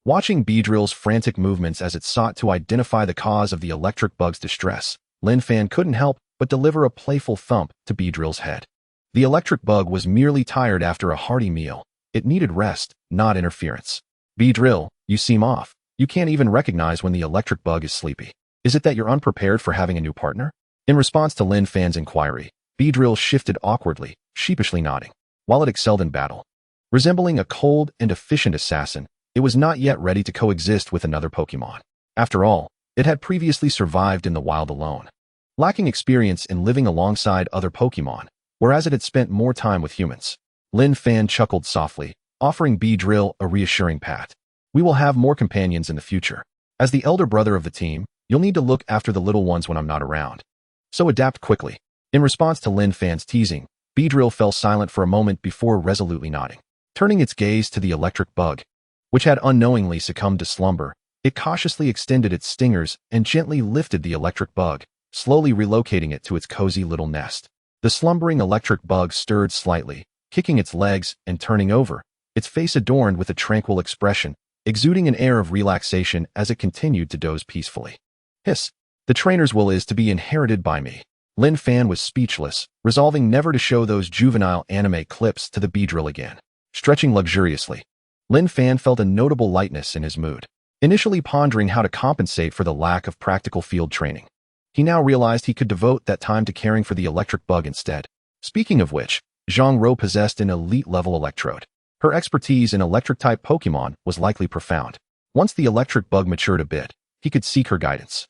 [SPEAKER 1] Watching Beedrill's frantic movements as it sought to identify the cause of the electric bug's distress, Lin Fan couldn't help but deliver a playful thump to Beedrill's head. The electric bug was merely tired after a hearty meal. It needed rest, not interference. Beedrill, you seem off. You can't even recognize when the electric bug is sleepy. Is it that you're unprepared for having a new partner? In response to Lin Fan's inquiry, Beedrill shifted awkwardly, sheepishly nodding. While it excelled in battle, resembling a cold and efficient assassin, it was not yet ready to coexist with another Pokémon. After all, it had previously survived in the wild alone, lacking experience in living alongside other Pokémon, whereas it had spent more time with humans. Lin Fan chuckled softly, offering Beedrill a reassuring pat. We will have more companions in the future. As the elder brother of the team, you'll need to look after the little ones when I'm not around. So adapt quickly. In response to Lin Fan's teasing, Beedrill fell silent for a moment before resolutely nodding. Turning its gaze to the electric bug, which had unknowingly succumbed to slumber, it cautiously extended its stingers and gently lifted the electric bug, slowly relocating it to its cozy little nest. The slumbering electric bug stirred slightly, kicking its legs and turning over, its face adorned with a tranquil expression, exuding an air of relaxation as it continued to doze peacefully. Hiss. The trainer's will is to be inherited by me. Lin Fan was speechless, resolving never to show those juvenile anime clips to the Beedrill again. Stretching luxuriously, Lin Fan felt a notable lightness in his mood, initially pondering how to compensate for the lack of practical field training. He now realized he could devote that time to caring for the electric bug instead. Speaking of which, Zhang Ro possessed an elite-level electrode. Her expertise in electric-type Pokémon was likely profound. Once the electric bug matured a bit, he could seek her guidance.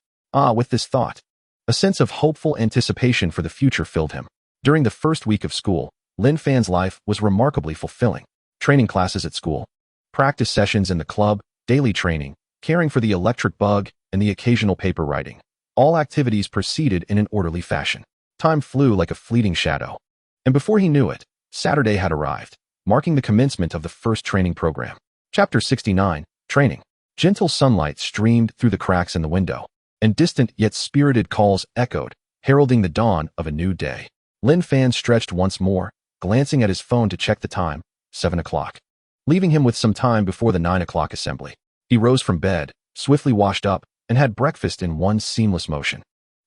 [SPEAKER 1] With this thought, a sense of hopeful anticipation for the future filled him. During the first week of school, Lin Fan's life was remarkably fulfilling. Training classes at school, practice sessions in the club, daily training, caring for the electric bug, and the occasional paper writing. All activities proceeded in an orderly fashion. Time flew like a fleeting shadow. And before he knew it, Saturday had arrived, marking the commencement of the first training program. Chapter 69, Training. Gentle sunlight streamed through the cracks in the window, and distant yet spirited calls echoed, heralding the dawn of a new day. Lin Fan stretched once more, glancing at his phone to check the time, 7 o'clock. Leaving him with some time before the 9 o'clock assembly. He rose from bed, swiftly washed up, and had breakfast in one seamless motion.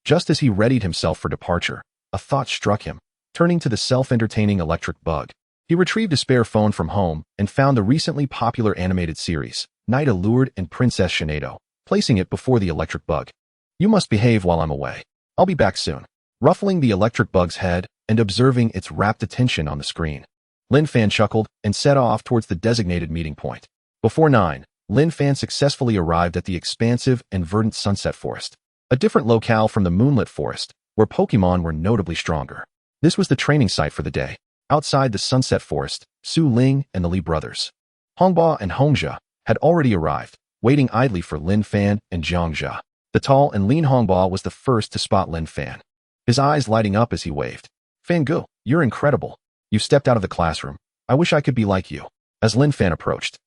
[SPEAKER 1] Just as he readied himself for departure, a thought struck him. Turning to the self-entertaining electric bug, he retrieved a spare phone from home and found the recently popular animated series, Knight Allured and Princess Shinado, placing it before the electric bug. You must behave while I'm away. I'll be back soon. Ruffling the electric bug's head and observing its rapt attention on the screen, Lin Fan chuckled and set off towards the designated meeting point. Before 9, Lin Fan successfully arrived at the expansive and verdant Sunset Forest, a different locale from the Moonlit Forest, where Pokémon were notably stronger. This was the training site for the day. Outside the Sunset Forest, Su Ling and the Li brothers, Hongba and Hongjia, had already arrived, waiting idly for Lin Fan and Jiang Jia. The tall and lean Hongba was the first to spot Lin Fan, his eyes lighting up as he waved. Fangu, you're incredible. You've stepped out of the classroom. I wish I could be like you. As Lin Fan approached,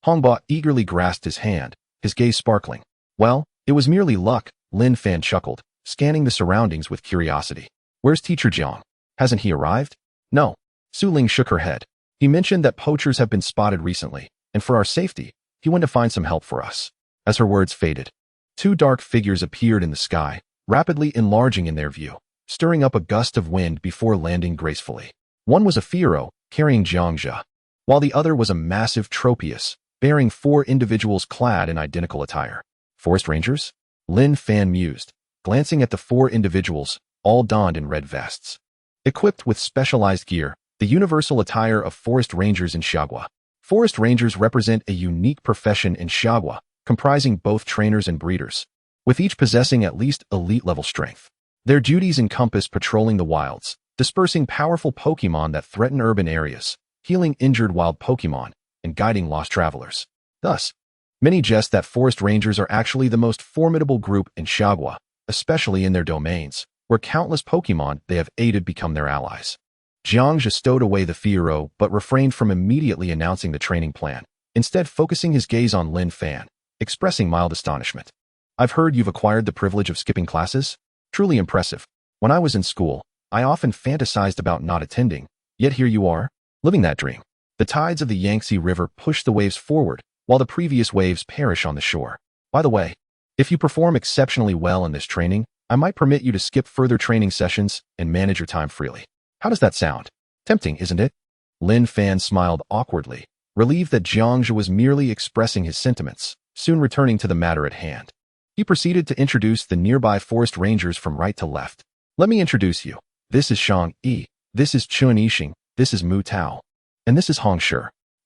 [SPEAKER 1] Hongba eagerly grasped his hand, his gaze sparkling. Well, it was merely luck, Lin Fan chuckled, scanning the surroundings with curiosity. Where's Teacher Jiang? Hasn't he arrived? No. Su Ling shook her head. He mentioned that poachers have been spotted recently, and for our safety, he went to find some help for us. As her words faded, 2 dark figures appeared in the sky, rapidly enlarging in their view, stirring up a gust of wind before landing gracefully. One was a Fiero, carrying Jiang Jia, while the other was a massive Tropius, bearing 4 individuals clad in identical attire. Forest Rangers? Lin Fan mused, glancing at the 4 individuals, all donned in red vests. Equipped with specialized gear, the universal attire of Forest Rangers in Xiagua. Forest Rangers represent a unique profession in Xiagua, comprising both trainers and breeders, with each possessing at least elite-level strength. Their duties encompass patrolling the wilds, dispersing powerful Pokémon that threaten urban areas, healing injured wild Pokémon, and guiding lost travelers. Thus, many jest that Forest Rangers are actually the most formidable group in Xiagua, especially in their domains, where countless Pokémon they have aided become their allies. Jiang Jia stowed away the Fiero but refrained from immediately announcing the training plan, instead focusing his gaze on Lin Fan, expressing mild astonishment. I've heard you've acquired the privilege of skipping classes? Truly impressive. When I was in school, I often fantasized about not attending, yet here you are, living that dream. The tides of the Yangtze River push the waves forward, while the previous waves perish on the shore. By the way, if you perform exceptionally well in this training, I might permit you to skip further training sessions and manage your time freely. How does that sound? Tempting, isn't it? Lin Fan smiled awkwardly, relieved that Jiangzhe was merely expressing his sentiments, soon returning to the matter at hand. He proceeded to introduce the nearby forest rangers from right to left. Let me introduce you. This is Shang Yi, this is Chun Yixing, this is Mu Tao, and this is Hong Shi.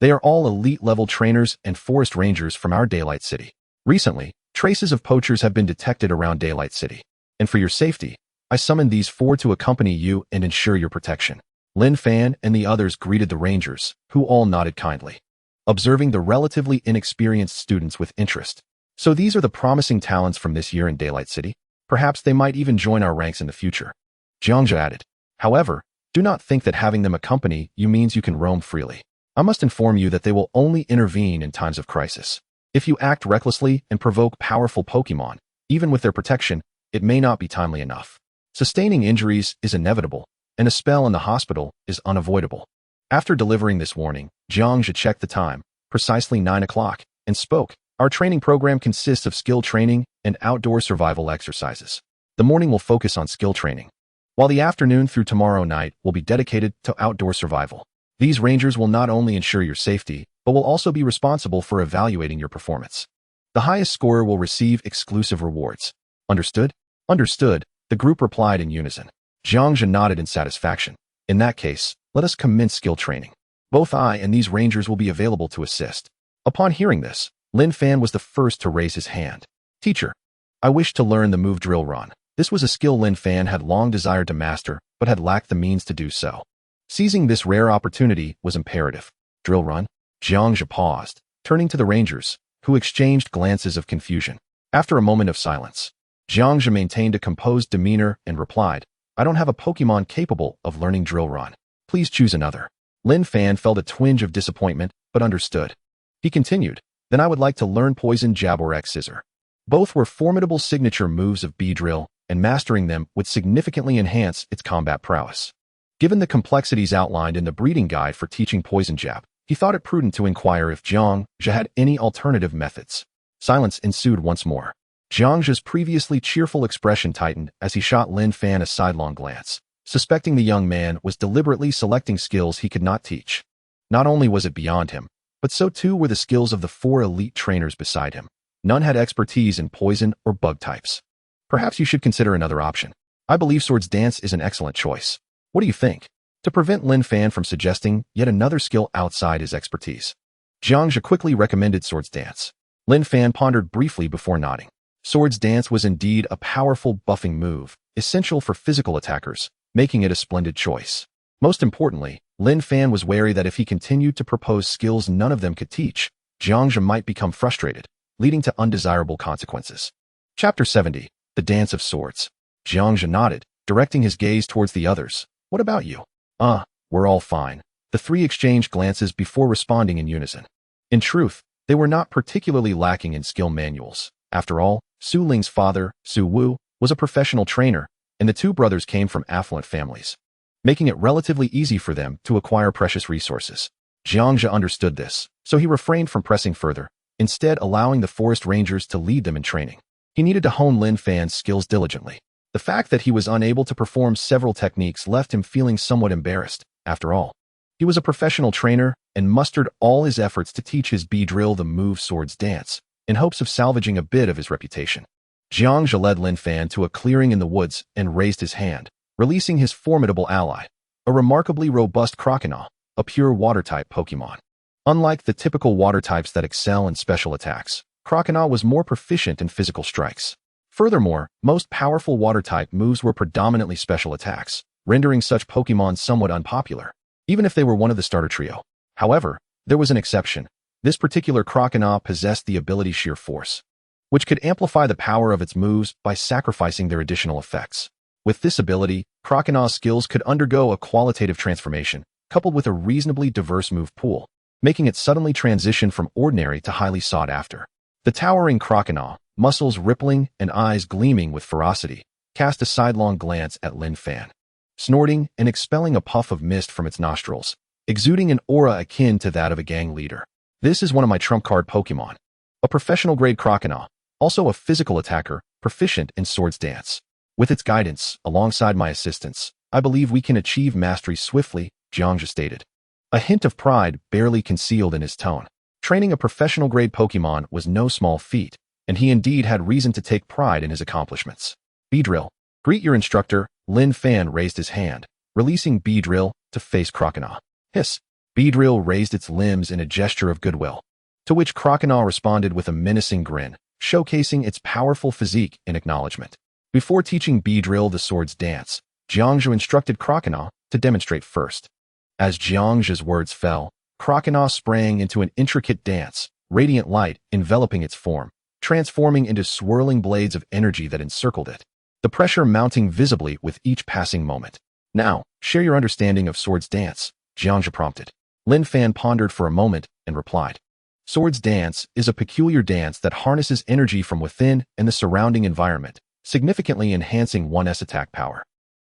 [SPEAKER 1] They are all elite-level trainers and forest rangers from our Daylight City. Recently, traces of poachers have been detected around Daylight City, and for your safety, I summoned these four to accompany you and ensure your protection. Lin Fan and the others greeted the rangers, who all nodded kindly, observing the relatively inexperienced students with interest. So these are the promising talents from this year in Daylight City? Perhaps they might even join our ranks in the future. Jiangzhe added. However, do not think that having them accompany you means you can roam freely. I must inform you that they will only intervene in times of crisis. If you act recklessly and provoke powerful Pokémon, even with their protection, it may not be timely enough. Sustaining injuries is inevitable, and a spell in the hospital is unavoidable. After delivering this warning, Jiangzhe checked the time, precisely 9 o'clock, and spoke. Our training program consists of skill training and outdoor survival exercises. The morning will focus on skill training, while the afternoon through tomorrow night will be dedicated to outdoor survival. These rangers will not only ensure your safety, but will also be responsible for evaluating your performance. The highest scorer will receive exclusive rewards. Understood? Understood, the group replied in unison. Jiangzhe nodded in satisfaction. In that case, let us commence skill training. Both I and these rangers will be available to assist. Upon hearing this, Lin Fan was the first to raise his hand. Teacher, I wish to learn the move Drill Run. This was a skill Lin Fan had long desired to master, but had lacked the means to do so. Seizing this rare opportunity was imperative. Drill Run? Jiangzhe paused, turning to the rangers, who exchanged glances of confusion. After a moment of silence, Jiangzhe maintained a composed demeanor and replied, I don't have a Pokémon capable of learning Drill Run. Please choose another. Lin Fan felt a twinge of disappointment, but understood. He continued, then I would like to learn Poison Jab or X Scissor. Both were formidable signature moves of Beedrill, and mastering them would significantly enhance its combat prowess. Given the complexities outlined in the breeding guide for teaching Poison Jab, he thought it prudent to inquire if Jiangzhe had any alternative methods. Silence ensued once more. Jiangzhe's previously cheerful expression tightened as he shot Lin Fan a sidelong glance, suspecting the young man was deliberately selecting skills he could not teach. Not only was it beyond him, but so too were the skills of the four elite trainers beside him. None had expertise in poison or bug types. Perhaps you should consider another option. I believe Swords Dance is an excellent choice. What do you think? To prevent Lin Fan from suggesting yet another skill outside his expertise, Jiangzhe quickly recommended Swords Dance. Lin Fan pondered briefly before nodding. Swords Dance was indeed a powerful buffing move, essential for physical attackers, making it a splendid choice. Most importantly, Lin Fan was wary that if he continued to propose skills none of them could teach, Jiangzhe might become frustrated, leading to undesirable consequences. Chapter 70, The Dance of Swords. Jiangzhe nodded, directing his gaze towards the others. What about you? We're all fine. The three exchanged glances before responding in unison. In truth, they were not particularly lacking in skill manuals. After all, Su Ling's father, Su Wu, was a professional trainer, and the two brothers came from affluent families, making it relatively easy for them to acquire precious resources. Jiangzhe understood this, so he refrained from pressing further, instead allowing the forest rangers to lead them in training. He needed to hone Lin Fan's skills diligently. The fact that he was unable to perform several techniques left him feeling somewhat embarrassed. After all, he was a professional trainer and mustered all his efforts to teach his Beedrill the move Swords Dance, in hopes of salvaging a bit of his reputation. Jiangzhe led Lin Fan to a clearing in the woods and raised his hand, releasing his formidable ally, a remarkably robust Croconaw, a pure water-type Pokémon. Unlike the typical water types that excel in special attacks, Croconaw was more proficient in physical strikes. Furthermore, most powerful water-type moves were predominantly special attacks, rendering such Pokémon somewhat unpopular, even if they were one of the starter trio. However, there was an exception. This particular Croconaw possessed the ability Sheer Force, which could amplify the power of its moves by sacrificing their additional effects. With this ability, Croconaw's skills could undergo a qualitative transformation, coupled with a reasonably diverse move pool, making it suddenly transition from ordinary to highly sought after. The towering Croconaw, muscles rippling and eyes gleaming with ferocity, cast a sidelong glance at Lin Fan, snorting and expelling a puff of mist from its nostrils, exuding an aura akin to that of a gang leader. This is one of my trump card Pokémon. A professional-grade Croconaw, also a physical attacker, proficient in Swords Dance. With its guidance, alongside my assistance, I believe we can achieve mastery swiftly, Jiangzhe stated. a hint of pride barely concealed in his tone. Training a professional-grade Pokémon was no small feat, and he indeed had reason to take pride in his accomplishments. Beedrill, greet your instructor. Lin Fan raised his hand, releasing Beedrill to face Croconaw. Hiss. Beedrill raised its limbs in a gesture of goodwill, to which Croconaw responded with a menacing grin, showcasing its powerful physique in acknowledgement. Before teaching Beedrill the sword's dance, Jiangzhu instructed Croconaw to demonstrate first. As Jiangzhu's words fell, Croconaw sprang into an intricate dance, radiant light enveloping its form, transforming into swirling blades of energy that encircled it, the pressure mounting visibly with each passing moment. Now, share your understanding of sword's dance, Jiangzhu prompted. Lin Fan pondered for a moment and replied. Sword's dance is a peculiar dance that harnesses energy from within and the surrounding environment, significantly enhancing one's attack power.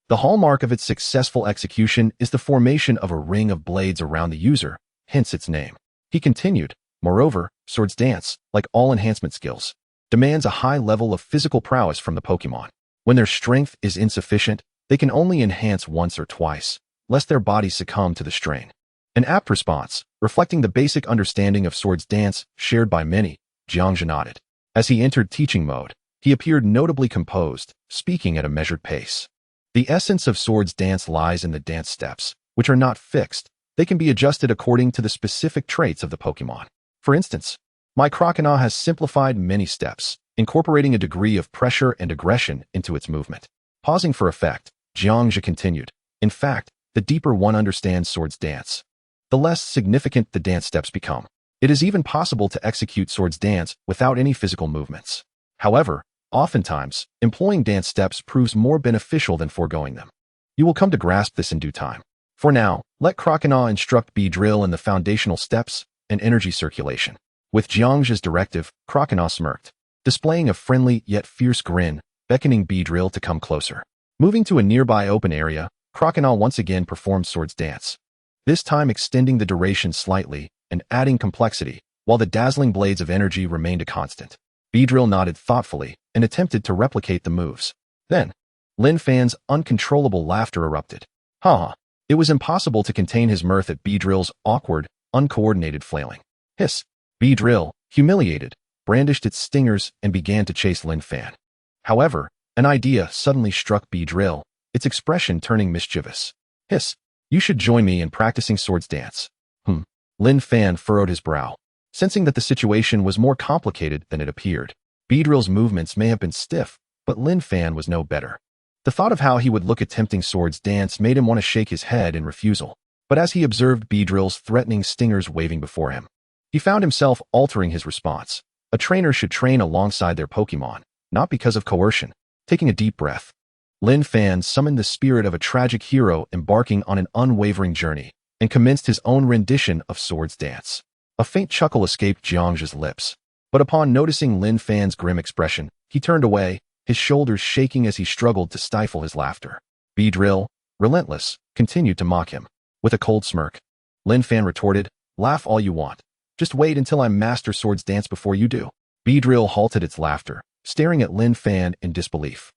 [SPEAKER 1] The hallmark of its successful execution is the formation of a ring of blades around the user, hence its name. He continued, moreover, sword's dance, like all enhancement skills, demands a high level of physical prowess from the Pokémon. When their strength is insufficient, they can only enhance once or twice, lest their bodies succumb to the strain. An apt response, reflecting the basic understanding of sword's dance shared by many. Jiangzhu nodded. As he entered teaching mode, he appeared notably composed, speaking at a measured pace. The essence of sword's dance lies in the dance steps, which are not fixed. They can be adjusted according to the specific traits of the Pokémon. For instance, my Croconaw has simplified many steps, incorporating a degree of pressure and aggression into its movement. Pausing for effect, Jiangzhu continued. In fact, the deeper one understands sword's dance, the less significant the dance steps become. It is even possible to execute sword's dance without any physical movements. However, oftentimes, employing dance steps proves more beneficial than foregoing them. You will come to grasp this in due time. For now, let Croconaw instruct Beedrill in the foundational steps and energy circulation. With Jiangzhu's directive, Croconaw smirked, displaying a friendly yet fierce grin, beckoning Beedrill to come closer. Moving to a nearby open area, Croconaw once again performed sword's dance, this time extending the duration slightly and adding complexity, while the dazzling blades of energy remained a constant. Beedrill nodded thoughtfully and attempted to replicate the moves. Then, Lin Fan's uncontrollable laughter erupted. Ha! It was impossible to contain his mirth at Beedrill's awkward, uncoordinated flailing. Hiss! Beedrill, humiliated, brandished its stingers and began to chase Lin Fan. However, an idea suddenly struck Beedrill, its expression turning mischievous. Hiss! You should join me in practicing sword's dance. Lin Fan furrowed his brow, sensing that the situation was more complicated than it appeared. Beedrill's movements may have been stiff, but Lin Fan was no better. The thought of how he would look attempting sword's dance made him want to shake his head in refusal. But as he observed Beedrill's threatening stingers waving before him, he found himself altering his response. A trainer should train alongside their Pokémon, not because of coercion. Taking a deep breath, Lin Fan summoned the spirit of a tragic hero embarking on an unwavering journey, and commenced his own rendition of sword's dance. A faint chuckle escaped Jiangzhu's lips, but upon noticing Lin Fan's grim expression, he turned away, his shoulders shaking as he struggled to stifle his laughter. Beedrill, relentless, continued to mock him. With a cold smirk, Lin Fan retorted, laugh all you want. Just wait until I master sword's dance before you do. Beedrill halted its laughter, staring at Lin Fan in disbelief.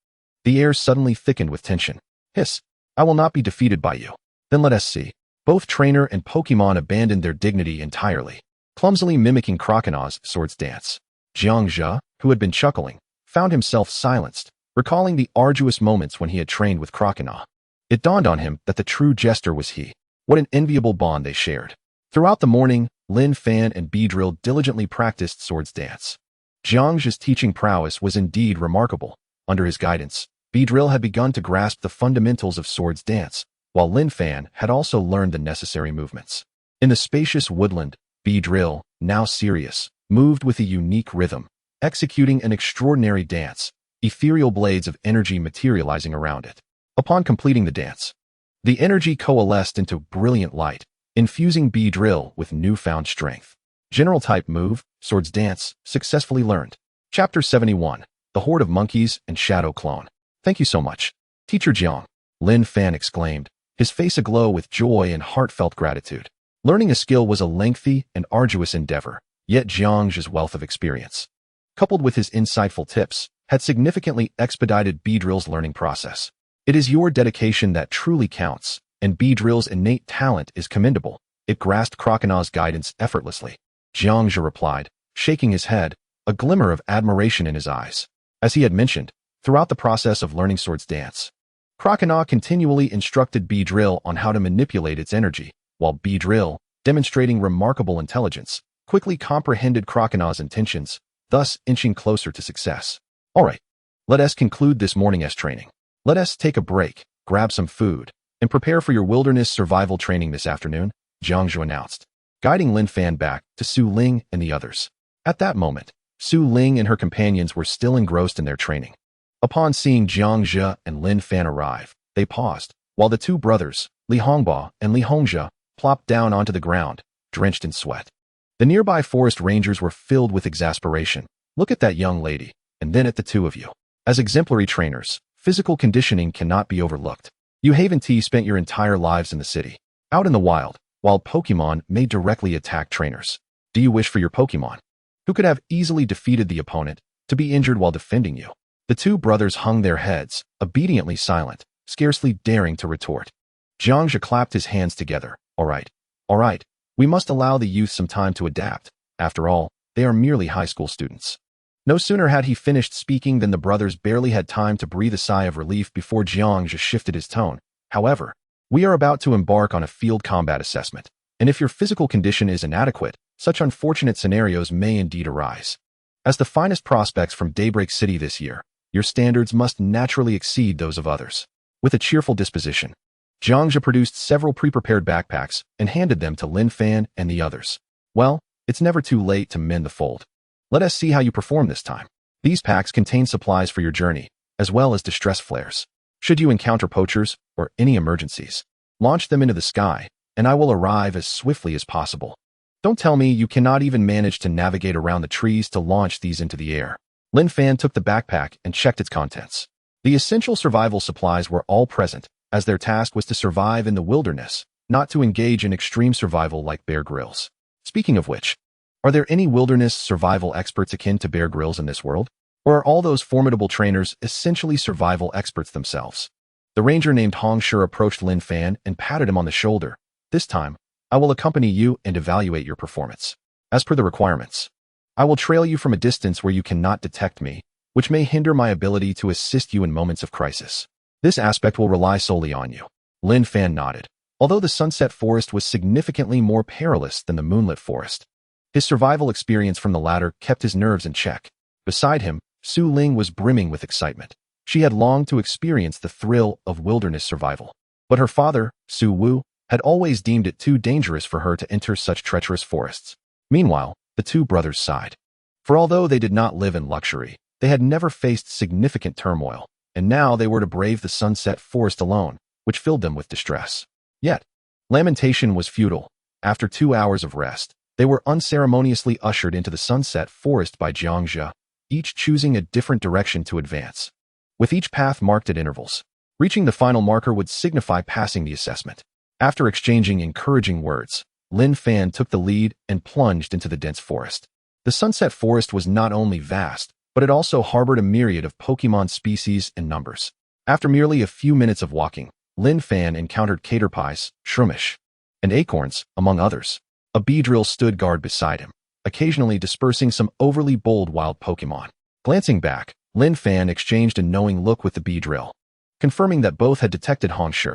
[SPEAKER 1] The air suddenly thickened with tension. Hiss! I will not be defeated by you. Then let us see. Both trainer and Pokémon abandoned their dignity entirely, clumsily mimicking Croconaw's sword's dance. Jiangzhu, who had been chuckling, found himself silenced, recalling the arduous moments when he had trained with Croconaw. It dawned on him that the true jester was he. What an enviable bond they shared. Throughout the morning, Lin Fan and Beedrill diligently practiced sword's dance. Jiangzhu's teaching prowess was indeed remarkable. Under his guidance, Beedrill had begun to grasp the fundamentals of sword's dance, while Lin Fan had also learned the necessary movements. In the spacious woodland, Beedrill, now serious, moved with a unique rhythm, executing an extraordinary dance, ethereal blades of energy materializing around it. Upon completing the dance, the energy coalesced into brilliant light, infusing Beedrill with newfound strength. General type move, sword's dance, successfully learned. Chapter 71. The Horde of Monkeys and Shadow Clone. Thank you so much, Teacher Jiang, Lin Fan exclaimed, his face aglow with joy and heartfelt gratitude. Learning a skill was a lengthy and arduous endeavor, yet Jiangzhu's wealth of experience, coupled with his insightful tips, had significantly expedited Beedrill's learning process. It is your dedication that truly counts, and Beedrill's innate talent is commendable. It grasped Crocona's guidance effortlessly. Jiangzhe replied, shaking his head, a glimmer of admiration in his eyes. As he had mentioned, throughout the process of learning Sword's dance, Crocona continually instructed Beedrill on how to manipulate its energy, while Beedrill, demonstrating remarkable intelligence, quickly comprehended Crocona's intentions, thus inching closer to success. Alright, let us conclude this morning's training. Let us take a break, grab some food, and prepare for your wilderness survival training this afternoon, Jiangzhe announced, guiding Lin Fan back to Su Ling and the others. At that moment, Su Ling and her companions were still engrossed in their training. Upon seeing Jiangzhe and Lin Fan arrive, they paused, while the two brothers, Li Hongba and Li Hongzhe, plopped down onto the ground, drenched in sweat. The nearby forest rangers were filled with exasperation. Look at that young lady, and then at the two of you. As exemplary trainers, physical conditioning cannot be overlooked. You Haven T spent your entire lives in the city, out in the wild, while Pokémon may directly attack trainers. Do you wish for your Pokémon, who could have easily defeated the opponent, to be injured while defending you? The two brothers hung their heads, obediently silent, scarcely daring to retort. Jiangzhe clapped his hands together. All right. We must allow the youth some time to adapt. After all, they are merely high school students. No sooner had he finished speaking than the brothers barely had time to breathe a sigh of relief before Jiangzhe shifted his tone. However, we are about to embark on a field combat assessment, and if your physical condition is inadequate, such unfortunate scenarios may indeed arise. As the finest prospects from Daybreak City this year, your standards must naturally exceed those of others. With a cheerful disposition, Jiangzhe produced several pre-prepared backpacks and handed them to Lin Fan and the others. Well, it's never too late to mend the fold. Let us see how you perform this time. These packs contain supplies for your journey, as well as distress flares. Should you encounter poachers or any emergencies, launch them into the sky, and I will arrive as swiftly as possible. Don't tell me you cannot even manage to navigate around the trees to launch these into the air. Lin Fan took the backpack and checked its contents. The essential survival supplies were all present, as their task was to survive in the wilderness, not to engage in extreme survival like Bear Grylls. Speaking of which, are there any wilderness survival experts akin to Bear Grylls in this world? Or are all those formidable trainers essentially survival experts themselves? The ranger named Hong Shi approached Lin Fan and patted him on the shoulder. This time, I will accompany you and evaluate your performance. As per the requirements, I will trail you from a distance where you cannot detect me, which may hinder my ability to assist you in moments of crisis. This aspect will rely solely on you. Lin Fan nodded. Although the Sunset Forest was significantly more perilous than the Moonlit Forest, his survival experience from the latter kept his nerves in check. Beside him, Su Ling was brimming with excitement. She had longed to experience the thrill of wilderness survival. But her father, Su Wu, had always deemed it too dangerous for her to enter such treacherous forests. Meanwhile, the two brothers sighed. For although they did not live in luxury, they had never faced significant turmoil, and now they were to brave the Sunset Forest alone, which filled them with distress. Yet, lamentation was futile. After 2 hours of rest, they were unceremoniously ushered into the Sunset Forest by Jiangzhe, each choosing a different direction to advance, with each path marked at intervals. Reaching the final marker would signify passing the assessment. After exchanging encouraging words, Lin Fan took the lead and plunged into the dense forest. The Sunset Forest was not only vast, but it also harbored a myriad of Pokémon species and numbers. After merely a few minutes of walking, Lin Fan encountered caterpies, shroomish, and acorns, among others. A Beedrill stood guard beside him, occasionally dispersing some overly bold wild Pokémon. Glancing back, Lin Fan exchanged a knowing look with the Beedrill, confirming that both had detected Hong Shi.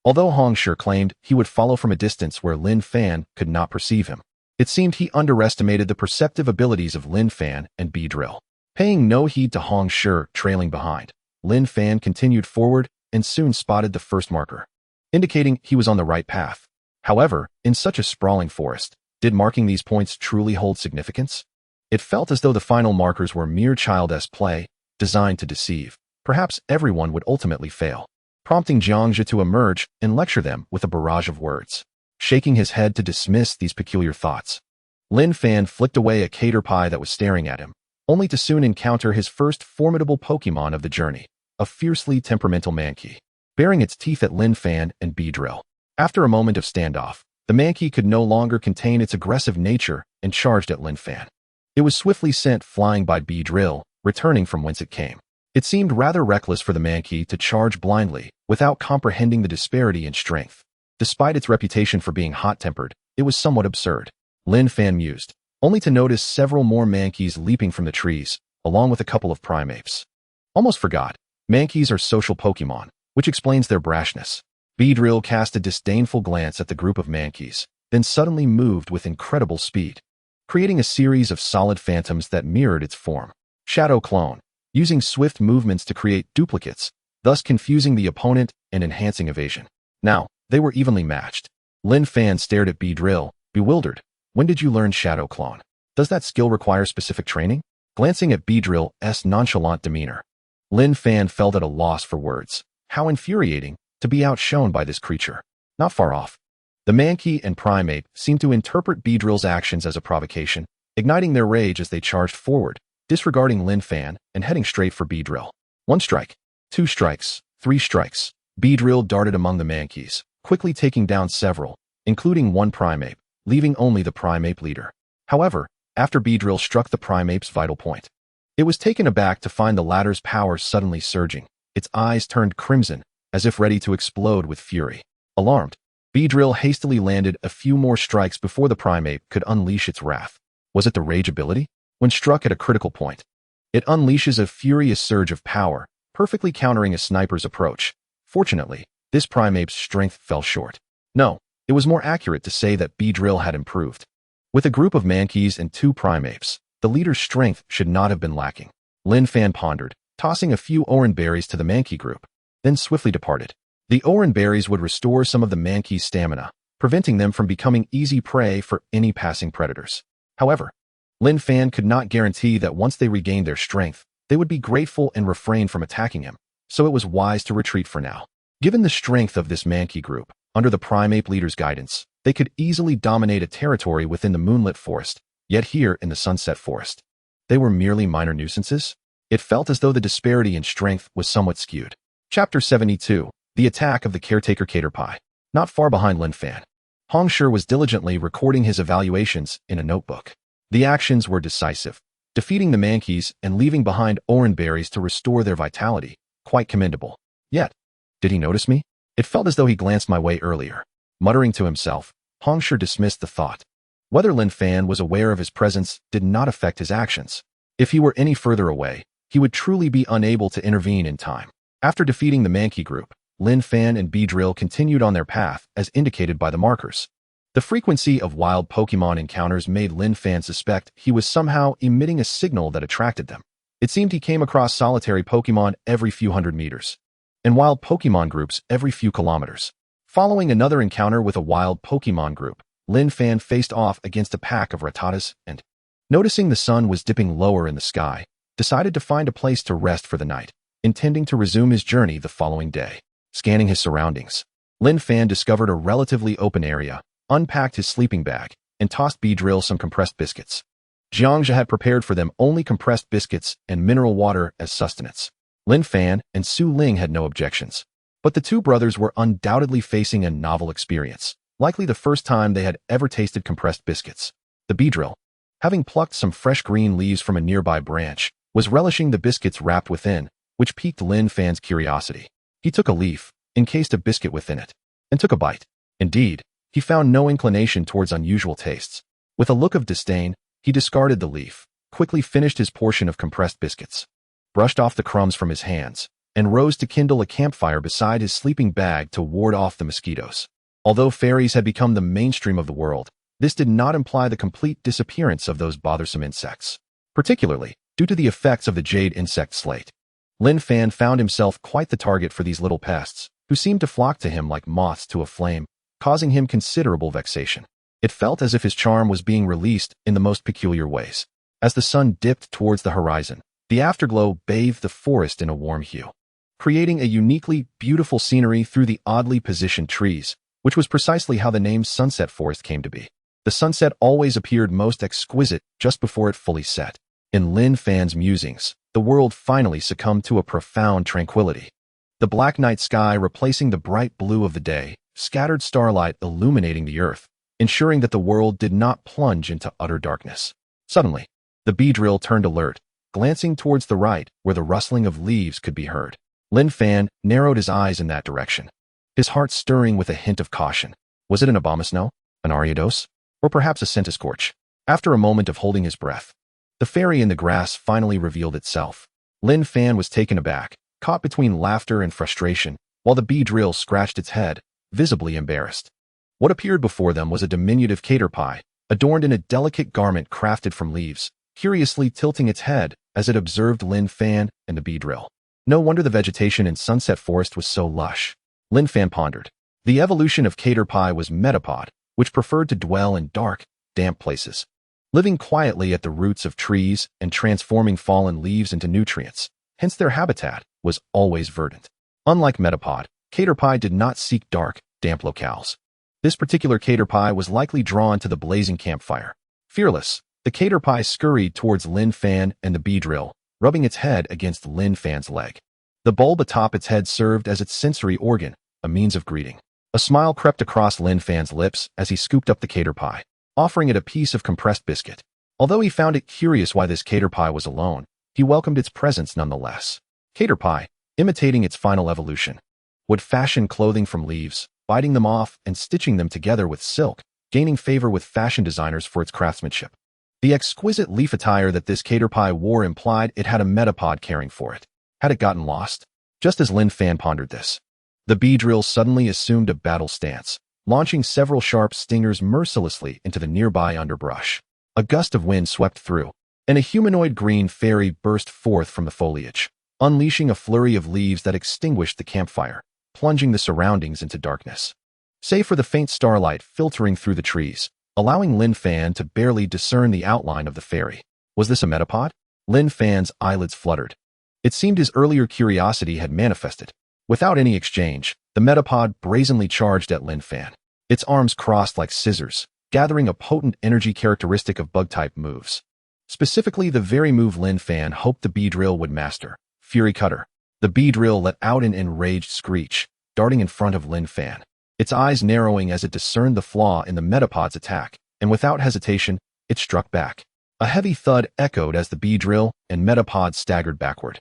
[SPEAKER 1] Although Hong Shi claimed he would follow from a distance where Lin Fan could not perceive him, it seemed he underestimated the perceptive abilities of Lin Fan and Beedrill. Paying no heed to Hong Shi trailing behind, Lin Fan continued forward and soon spotted the first marker, indicating he was on the right path. However, in such a sprawling forest, did marking these points truly hold significance? It felt as though the final markers were mere childish play, designed to deceive. Perhaps everyone would ultimately fail, prompting Jiangzhe to emerge and lecture them with a barrage of words. Shaking his head to dismiss these peculiar thoughts, Lin Fan flicked away a caterpie that was staring at him, only to soon encounter his first formidable Pokémon of the journey, a fiercely temperamental Mankey, baring its teeth at Lin Fan and Beedrill. After a moment of standoff, the Mankey could no longer contain its aggressive nature and charged at Lin Fan. It was swiftly sent flying by Beedrill, returning from whence it came. It seemed rather reckless for the Mankey to charge blindly, without comprehending the disparity in strength. Despite its reputation for being hot-tempered, It was somewhat absurd. Lin Fan mused, only to notice several more mankeys leaping from the trees, along with a couple of primapes. Almost forgot, mankeys are social Pokemon, which explains their brashness. Beedrill cast a disdainful glance at the group of mankeys, then suddenly moved with incredible speed, creating a series of solid phantoms that mirrored its form. Shadow Clone, using swift movements to create duplicates, thus confusing the opponent and enhancing evasion. Now, they were evenly matched. Lin Fan stared at Beedrill, bewildered. When did you learn Shadow Clone? Does that skill require specific training? Glancing at Beedrill's nonchalant demeanor, Lin Fan felt at a loss for words. How infuriating to be outshone by this creature. Not far off. The Mankey and Primate seemed to interpret Beedrill's actions as a provocation, igniting their rage as they charged forward, disregarding Lin Fan and heading straight for Beedrill. 1 strike, 2 strikes, 3 strikes. Beedrill darted among the Mankeys, quickly taking down several, including 1 Primate, leaving only the Primate leader. However, after Beedrill struck the Primate's vital point, it was taken aback to find the latter's power suddenly surging. Its eyes turned crimson, as if ready to explode with fury. Alarmed, Beedrill hastily landed a few more strikes before the Primate could unleash its wrath. Was it the Rage ability? When struck at a critical point, it unleashes a furious surge of power, perfectly countering a sniper's approach. Fortunately, this Primate's strength fell short. No, it was more accurate to say that Beedrill had improved. With a group of Mankeys and 2 Primates, the leader's strength should not have been lacking. Lin Fan pondered, tossing a few orange berries to the Mankey group, then swiftly departed. The orange berries would restore some of the Mankey's stamina, preventing them from becoming easy prey for any passing predators. However, Lin Fan could not guarantee that once they regained their strength, they would be grateful and refrain from attacking him, so it was wise to retreat for now. Given the strength of this Mankey group, under the Primate leader's guidance, they could easily dominate a territory within the Moonlit Forest, yet here in the Sunset Forest, they were merely minor nuisances? It felt as though the disparity in strength was somewhat skewed. Chapter 72, The Attack of the Caretaker Caterpie. Not far behind Lin Fan, Hongshi was diligently recording his evaluations in a notebook. The actions were decisive, defeating the Mankeys and leaving behind orange berries to restore their vitality. Quite commendable. Yet, did he notice me? It felt as though he glanced my way earlier. Muttering to himself, Hongshi dismissed the thought. Whether Lin Fan was aware of his presence did not affect his actions. If he were any further away, he would truly be unable to intervene in time. After defeating the Mankey group, Lin Fan and Beedrill continued on their path as indicated by the markers. The frequency of wild Pokemon encounters made Lin Fan suspect he was somehow emitting a signal that attracted them. It seemed he came across solitary Pokemon every few hundred meters, and wild Pokemon groups every few kilometers. Following another encounter with a wild Pokemon group, Lin Fan faced off against a pack of Rattatas and, noticing the sun was dipping lower in the sky, decided to find a place to rest for the night, intending to resume his journey the following day. Scanning his surroundings, Lin Fan discovered a relatively open area, unpacked his sleeping bag, and tossed Beedrill some compressed biscuits. Jiangxia had prepared for them only compressed biscuits and mineral water as sustenance. Lin Fan and Su Ling had no objections, but the 2 brothers were undoubtedly facing a novel experience, likely the first time they had ever tasted compressed biscuits. The Beedrill, having plucked some fresh green leaves from a nearby branch, was relishing the biscuits wrapped within, which piqued Lin Fan's curiosity. He took a leaf, encased a biscuit within it, and took a bite. Indeed, he found no inclination towards unusual tastes. With a look of disdain, he discarded the leaf, quickly finished his portion of compressed biscuits, brushed off the crumbs from his hands, and rose to kindle a campfire beside his sleeping bag to ward off the mosquitoes. Although fairies had become the mainstream of the world, this did not imply the complete disappearance of those bothersome insects, particularly due to the effects of the jade insect slate. Lin Fan found himself quite the target for these little pests, who seemed to flock to him like moths to a flame, causing him considerable vexation. It felt as if his charm was being released in the most peculiar ways. As the sun dipped towards the horizon, the afterglow bathed the forest in a warm hue, creating a uniquely beautiful scenery through the oddly positioned trees, which was precisely how the name Sunset Forest came to be. The sunset always appeared most exquisite just before it fully set. In Lin Fan's musings, the world finally succumbed to a profound tranquility. The black night sky replacing the bright blue of the day, scattered starlight illuminating the earth, ensuring that the world did not plunge into utter darkness. Suddenly, the Beedrill turned alert, glancing towards the right where the rustling of leaves could be heard. Lin Fan narrowed his eyes in that direction, his heart stirring with a hint of caution. Was it an abomasnow? An Ariados? Or perhaps a Centiscorch? After a moment of holding his breath, the fairy in the grass finally revealed itself. Lin Fan was taken aback, caught between laughter and frustration, while the Beedrill scratched its head, visibly embarrassed. What appeared before them was a diminutive caterpie, adorned in a delicate garment crafted from leaves, curiously tilting its head as it observed Lin Fan and the Beedrill. No wonder the vegetation in Sunset Forest was so lush. Lin Fan pondered. The evolution of caterpie was metapod, which preferred to dwell in dark, damp places, living quietly at the roots of trees and transforming fallen leaves into nutrients. Hence their habitat was always verdant. Unlike metapod, caterpie did not seek dark, damp locales. This particular caterpie was likely drawn to the blazing campfire. Fearless, the caterpie scurried towards Lin Fan and the Beedrill, rubbing its head against Lin Fan's leg. The bulb atop its head served as its sensory organ, a means of greeting. A smile crept across Lin Fan's lips as he scooped up the caterpie, offering it a piece of compressed biscuit. Although he found it curious why this caterpie was alone, he welcomed its presence nonetheless. Caterpie, imitating its final evolution, would fashion clothing from leaves, biting them off and stitching them together with silk, gaining favor with fashion designers for its craftsmanship. The exquisite leaf attire that this caterpie wore implied it had a metapod caring for it. Had it gotten lost? Just as Lin Fan pondered this, the Beedrill suddenly assumed a battle stance, launching several sharp stingers mercilessly into the nearby underbrush. A gust of wind swept through, and a humanoid green fairy burst forth from the foliage, unleashing a flurry of leaves that extinguished the campfire, plunging the surroundings into darkness. Save for the faint starlight filtering through the trees, allowing Lin Fan to barely discern the outline of the fairy. Was this a metapod? Lin Fan's eyelids fluttered. It seemed his earlier curiosity had manifested. Without any exchange, the metapod brazenly charged at Lin Fan. Its arms crossed like scissors, gathering a potent energy characteristic of bug-type moves. Specifically, the very move Lin Fan hoped the Beedrill would master, Fury Cutter. The Beedrill let out an enraged screech, darting in front of Lin Fan, its eyes narrowing as it discerned the flaw in the metapod's attack, and without hesitation, it struck back. A heavy thud echoed as the Beedrill and metapod staggered backward,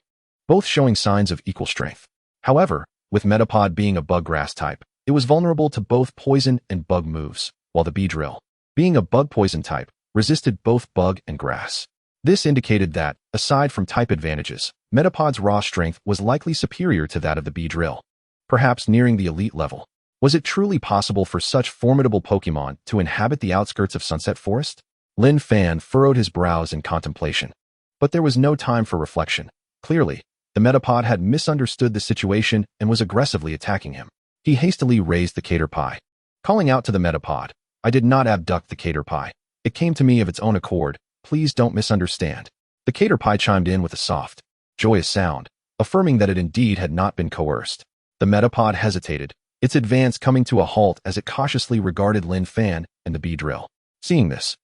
[SPEAKER 1] both showing signs of equal strength. However, with metapod being a bug grass type, it was vulnerable to both poison and bug moves, while the Beedrill, being a bug poison type, resisted both bug and grass. This indicated that, aside from type advantages, metapod's raw strength was likely superior to that of the Beedrill, perhaps nearing the elite level. Was it truly possible for such formidable Pokémon to inhabit the outskirts of Sunset Forest? Lin Fan furrowed his brows in contemplation. But there was no time for reflection. Clearly, the metapod had misunderstood the situation and was aggressively attacking him. He hastily raised the caterpie, calling out to the metapod, "I did not abduct the caterpie. It came to me of its own accord. Please don't misunderstand." The caterpie chimed in with a soft, joyous sound, affirming that it indeed had not been coerced. The metapod hesitated, its advance coming to a halt as it cautiously regarded Lin Fan and the Beedrill. Seeing this,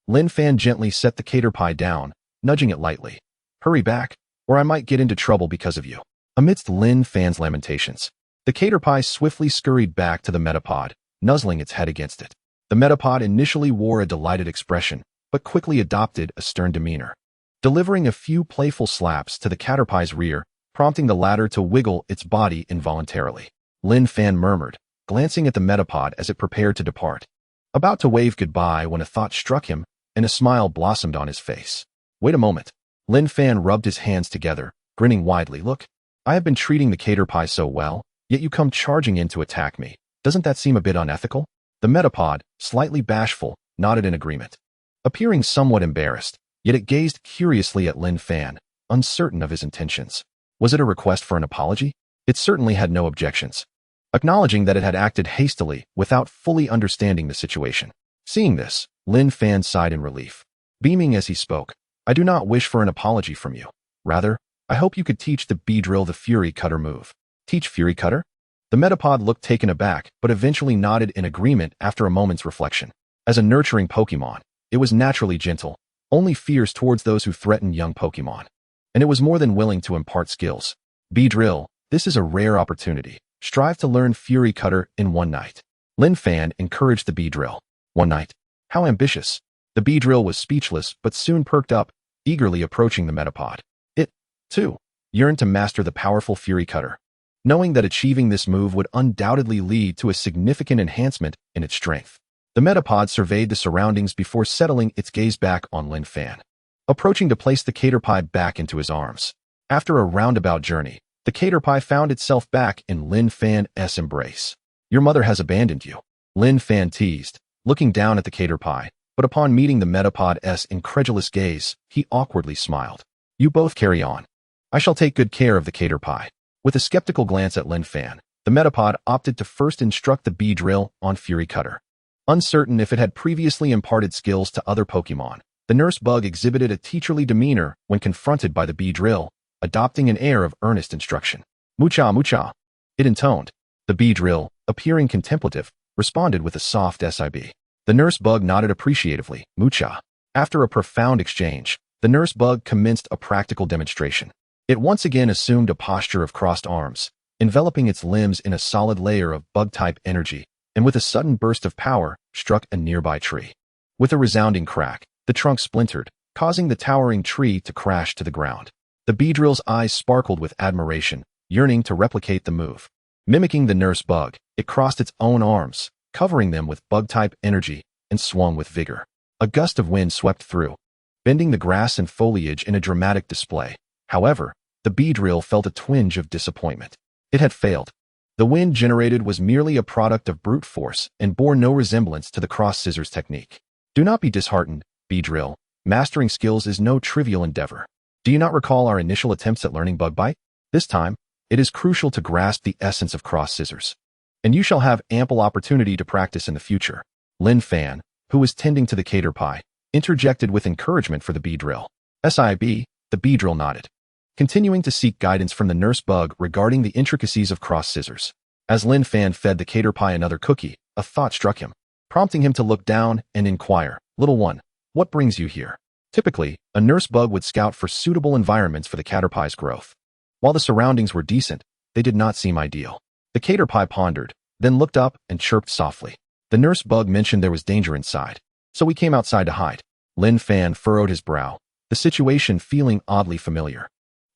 [SPEAKER 1] Lin Fan gently set the caterpie down, nudging it lightly. "Hurry back, or I might get into trouble because of you." Amidst Lin Fan's lamentations, the caterpie swiftly scurried back to the metapod, nuzzling its head against it. The metapod initially wore a delighted expression, but quickly adopted a stern demeanor, delivering a few playful slaps to the caterpie's rear, prompting the latter to wiggle its body involuntarily. Lin Fan murmured, glancing at the metapod as it prepared to depart, about to wave goodbye when a thought struck him, and a smile blossomed on his face. "Wait a moment." Lin Fan rubbed his hands together, grinning widely. "Look, I have been treating the caterpie so well, yet you come charging in to attack me. Doesn't that seem a bit unethical?" The metapod, slightly bashful, nodded in agreement. Appearing somewhat embarrassed, yet it gazed curiously at Lin Fan, uncertain of his intentions. Was it a request for an apology? It certainly had no objections, acknowledging that it had acted hastily without fully understanding the situation. Seeing this, Lin Fan sighed in relief, beaming as he spoke. "I do not wish for an apology from you. Rather, I hope you could teach the Beedrill the Fury Cutter move." "Teach Fury Cutter?" The metapod looked taken aback, but eventually nodded in agreement after a moment's reflection. As a nurturing Pokémon, it was naturally gentle, only fierce towards those who threatened young Pokémon, and it was more than willing to impart skills. "Beedrill, this is a rare opportunity. Strive to learn Fury Cutter in one night." Lin Fan encouraged the Beedrill. "One night? How ambitious." The Beedrill was speechless but soon perked up, eagerly approaching the metapod. It, too, yearned to master the powerful Fury Cutter, knowing that achieving this move would undoubtedly lead to a significant enhancement in its strength. The Metapod surveyed the surroundings before settling its gaze back on Lin Fan, approaching to place the Caterpie back into his arms. After a roundabout journey, the Caterpie found itself back in Lin Fan's embrace. "Your mother has abandoned you," Lin Fan teased, looking down at the Caterpie, but upon meeting the Metapod's incredulous gaze, he awkwardly smiled. "You both carry on. I shall take good care of the Caterpie." With a skeptical glance at Lin Fan, the Metapod opted to first instruct the Beedrill on Fury Cutter. Uncertain if it had previously imparted skills to other Pokémon, the nurse bug exhibited a teacherly demeanor when confronted by the Beedrill, adopting an air of earnest instruction. "Mucha, mucha," it intoned. The Beedrill, appearing contemplative, responded with a soft SIB. The nurse bug nodded appreciatively. "Mucha." After a profound exchange, the nurse bug commenced a practical demonstration. It once again assumed a posture of crossed arms, enveloping its limbs in a solid layer of bug-type energy, and with a sudden burst of power, struck a nearby tree. With a resounding crack, the trunk splintered, causing the towering tree to crash to the ground. The Beedrill's eyes sparkled with admiration, yearning to replicate the move. Mimicking the nurse bug, it crossed its own arms, covering them with bug-type energy, and swung with vigor. A gust of wind swept through, bending the grass and foliage in a dramatic display. However, the Beedrill felt a twinge of disappointment. It had failed. The wind generated was merely a product of brute force and bore no resemblance to the cross-scissors technique. Do not be disheartened, Beedrill. Mastering skills is no trivial endeavor. Do you not recall our initial attempts at learning Bug Bite? This time, it is crucial to grasp the essence of cross-scissors. And you shall have ample opportunity to practice in the future. Lin Fan, who was tending to the Caterpie, interjected with encouragement for the Beedrill. SIB, the Beedrill nodded, continuing to seek guidance from the nurse bug regarding the intricacies of cross-scissors. As Lin Fan fed the Caterpie another cookie, a thought struck him, prompting him to look down and inquire, "Little one, what brings you here?" Typically, a nurse bug would scout for suitable environments for the Caterpie's growth. While the surroundings were decent, they did not seem ideal. The Caterpie pondered, then looked up and chirped softly. The nurse bug mentioned there was danger inside, so we came outside to hide. Lin Fan furrowed his brow, the situation feeling oddly familiar.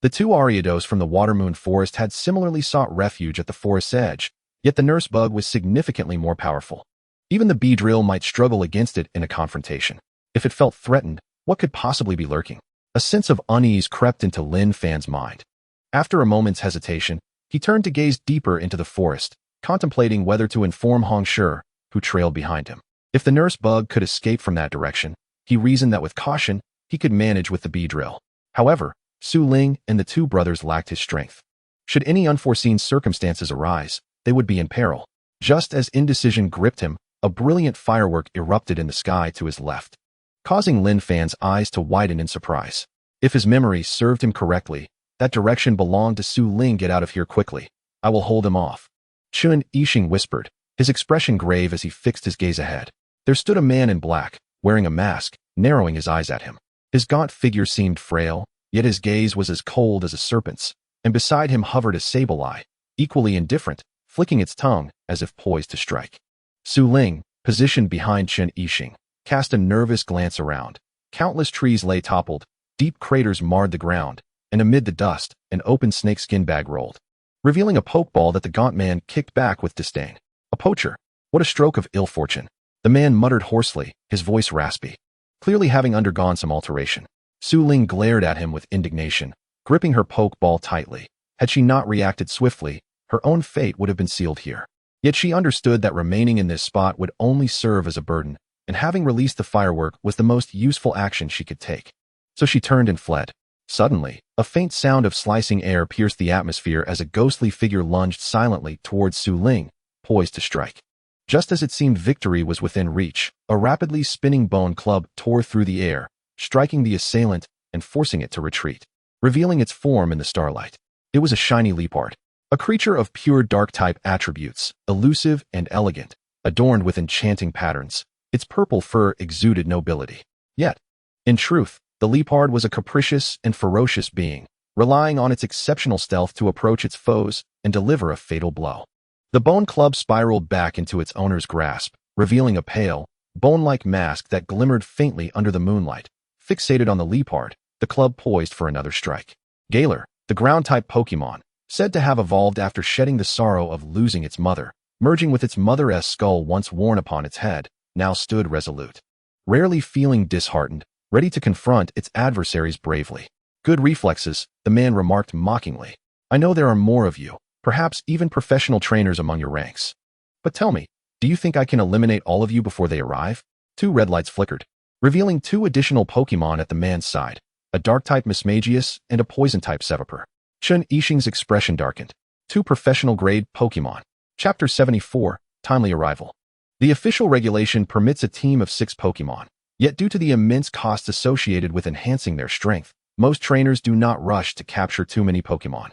[SPEAKER 1] The two Ariados from the Watermoon Forest had similarly sought refuge at the forest's edge, yet the nurse bug was significantly more powerful. Even the Beedrill might struggle against it in a confrontation. If it felt threatened, what could possibly be lurking? A sense of unease crept into Lin Fan's mind. After a moment's hesitation, he turned to gaze deeper into the forest, contemplating whether to inform Hong Shi, who trailed behind him. If the nurse bug could escape from that direction, he reasoned that with caution, he could manage with the Beedrill. However, Su Ling and the two brothers lacked his strength. Should any unforeseen circumstances arise, they would be in peril. Just as indecision gripped him, a brilliant firework erupted in the sky to his left, causing Lin Fan's eyes to widen in surprise. If his memory served him correctly, that direction belonged to Su Ling. "Get out of here quickly. I will hold him off," Chun Yixing whispered, his expression grave as he fixed his gaze ahead. There stood a man in black, wearing a mask, narrowing his eyes at him. His gaunt figure seemed frail, yet his gaze was as cold as a serpent's, and beside him hovered a Sableye, equally indifferent, flicking its tongue as if poised to strike. Su Ling, positioned behind Chun Yixing, cast a nervous glance around. Countless trees lay toppled, deep craters marred the ground, and amid the dust, an open snakeskin bag rolled, revealing a pokeball that the gaunt man kicked back with disdain. "A poacher. What a stroke of ill fortune," the man muttered hoarsely, his voice raspy, clearly having undergone some alteration. Su Ling glared at him with indignation, gripping her pokeball tightly. Had she not reacted swiftly, her own fate would have been sealed here. Yet she understood that remaining in this spot would only serve as a burden, and having released the firework was the most useful action she could take. So she turned and fled. Suddenly, a faint sound of slicing air pierced the atmosphere as a ghostly figure lunged silently towards Su Ling, poised to strike. Just as it seemed victory was within reach, a rapidly spinning bone club tore through the air, striking the assailant and forcing it to retreat, revealing its form in the starlight. It was a shiny leopard, a creature of pure dark-type attributes, elusive and elegant, adorned with enchanting patterns. Its purple fur exuded nobility. Yet, in truth, the leopard was a capricious and ferocious being, relying on its exceptional stealth to approach its foes and deliver a fatal blow. The bone club spiraled back into its owner's grasp, revealing a pale, bone-like mask that glimmered faintly under the moonlight. Fixated on the leopard, the club poised for another strike. Galar, the ground-type Pokémon, said to have evolved after shedding the sorrow of losing its mother, merging with its mother's skull once worn upon its head, now stood resolute, rarely feeling disheartened, ready to confront its adversaries bravely. Good reflexes, the man remarked mockingly. I know there are more of you, perhaps even professional trainers among your ranks. But tell me, do you think I can eliminate all of you before they arrive? 2 red lights flickered, revealing 2 additional Pokémon at the man's side, a Dark-type Mismagius and a Poison-type Seviper. Chun Yixing's expression darkened. 2 professional-grade Pokémon. Chapter 74, Timely Arrival. The official regulation permits a team of 6 Pokémon, yet due to the immense costs associated with enhancing their strength, most trainers do not rush to capture too many Pokémon,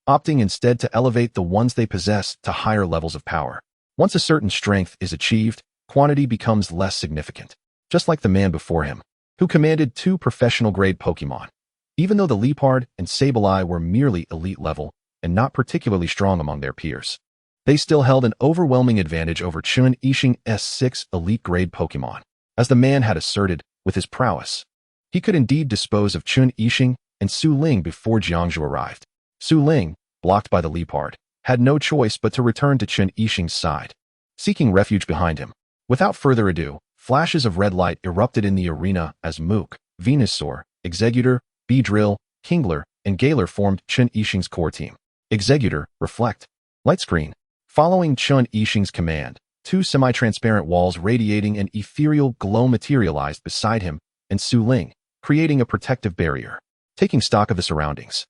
[SPEAKER 1] opting instead to elevate the ones they possess to higher levels of power. Once a certain strength is achieved, quantity becomes less significant, just like the man before him, who commanded 2 professional-grade Pokémon. Even though the Leopard and Sableye were merely elite level and not particularly strong among their peers, they still held an overwhelming advantage over Chun Yixing's 6 elite-grade Pokémon. As the man had asserted, with his prowess, he could indeed dispose of Chun Yixing and Su Ling before Jiangzhu arrived. Su Ling, blocked by the Leopard, had no choice but to return to Chun Yixing's side, seeking refuge behind him. Without further ado, flashes of red light erupted in the arena as Mook, Venusaur, Executor, Beedrill, Kingler, and Galar formed Chun Yixing's core team. Executor, reflect. Light screen. Following Chun Yixing's command, 2 semi-transparent walls radiating an ethereal glow materialized beside him and Su Ling, creating a protective barrier. Taking stock of the surroundings,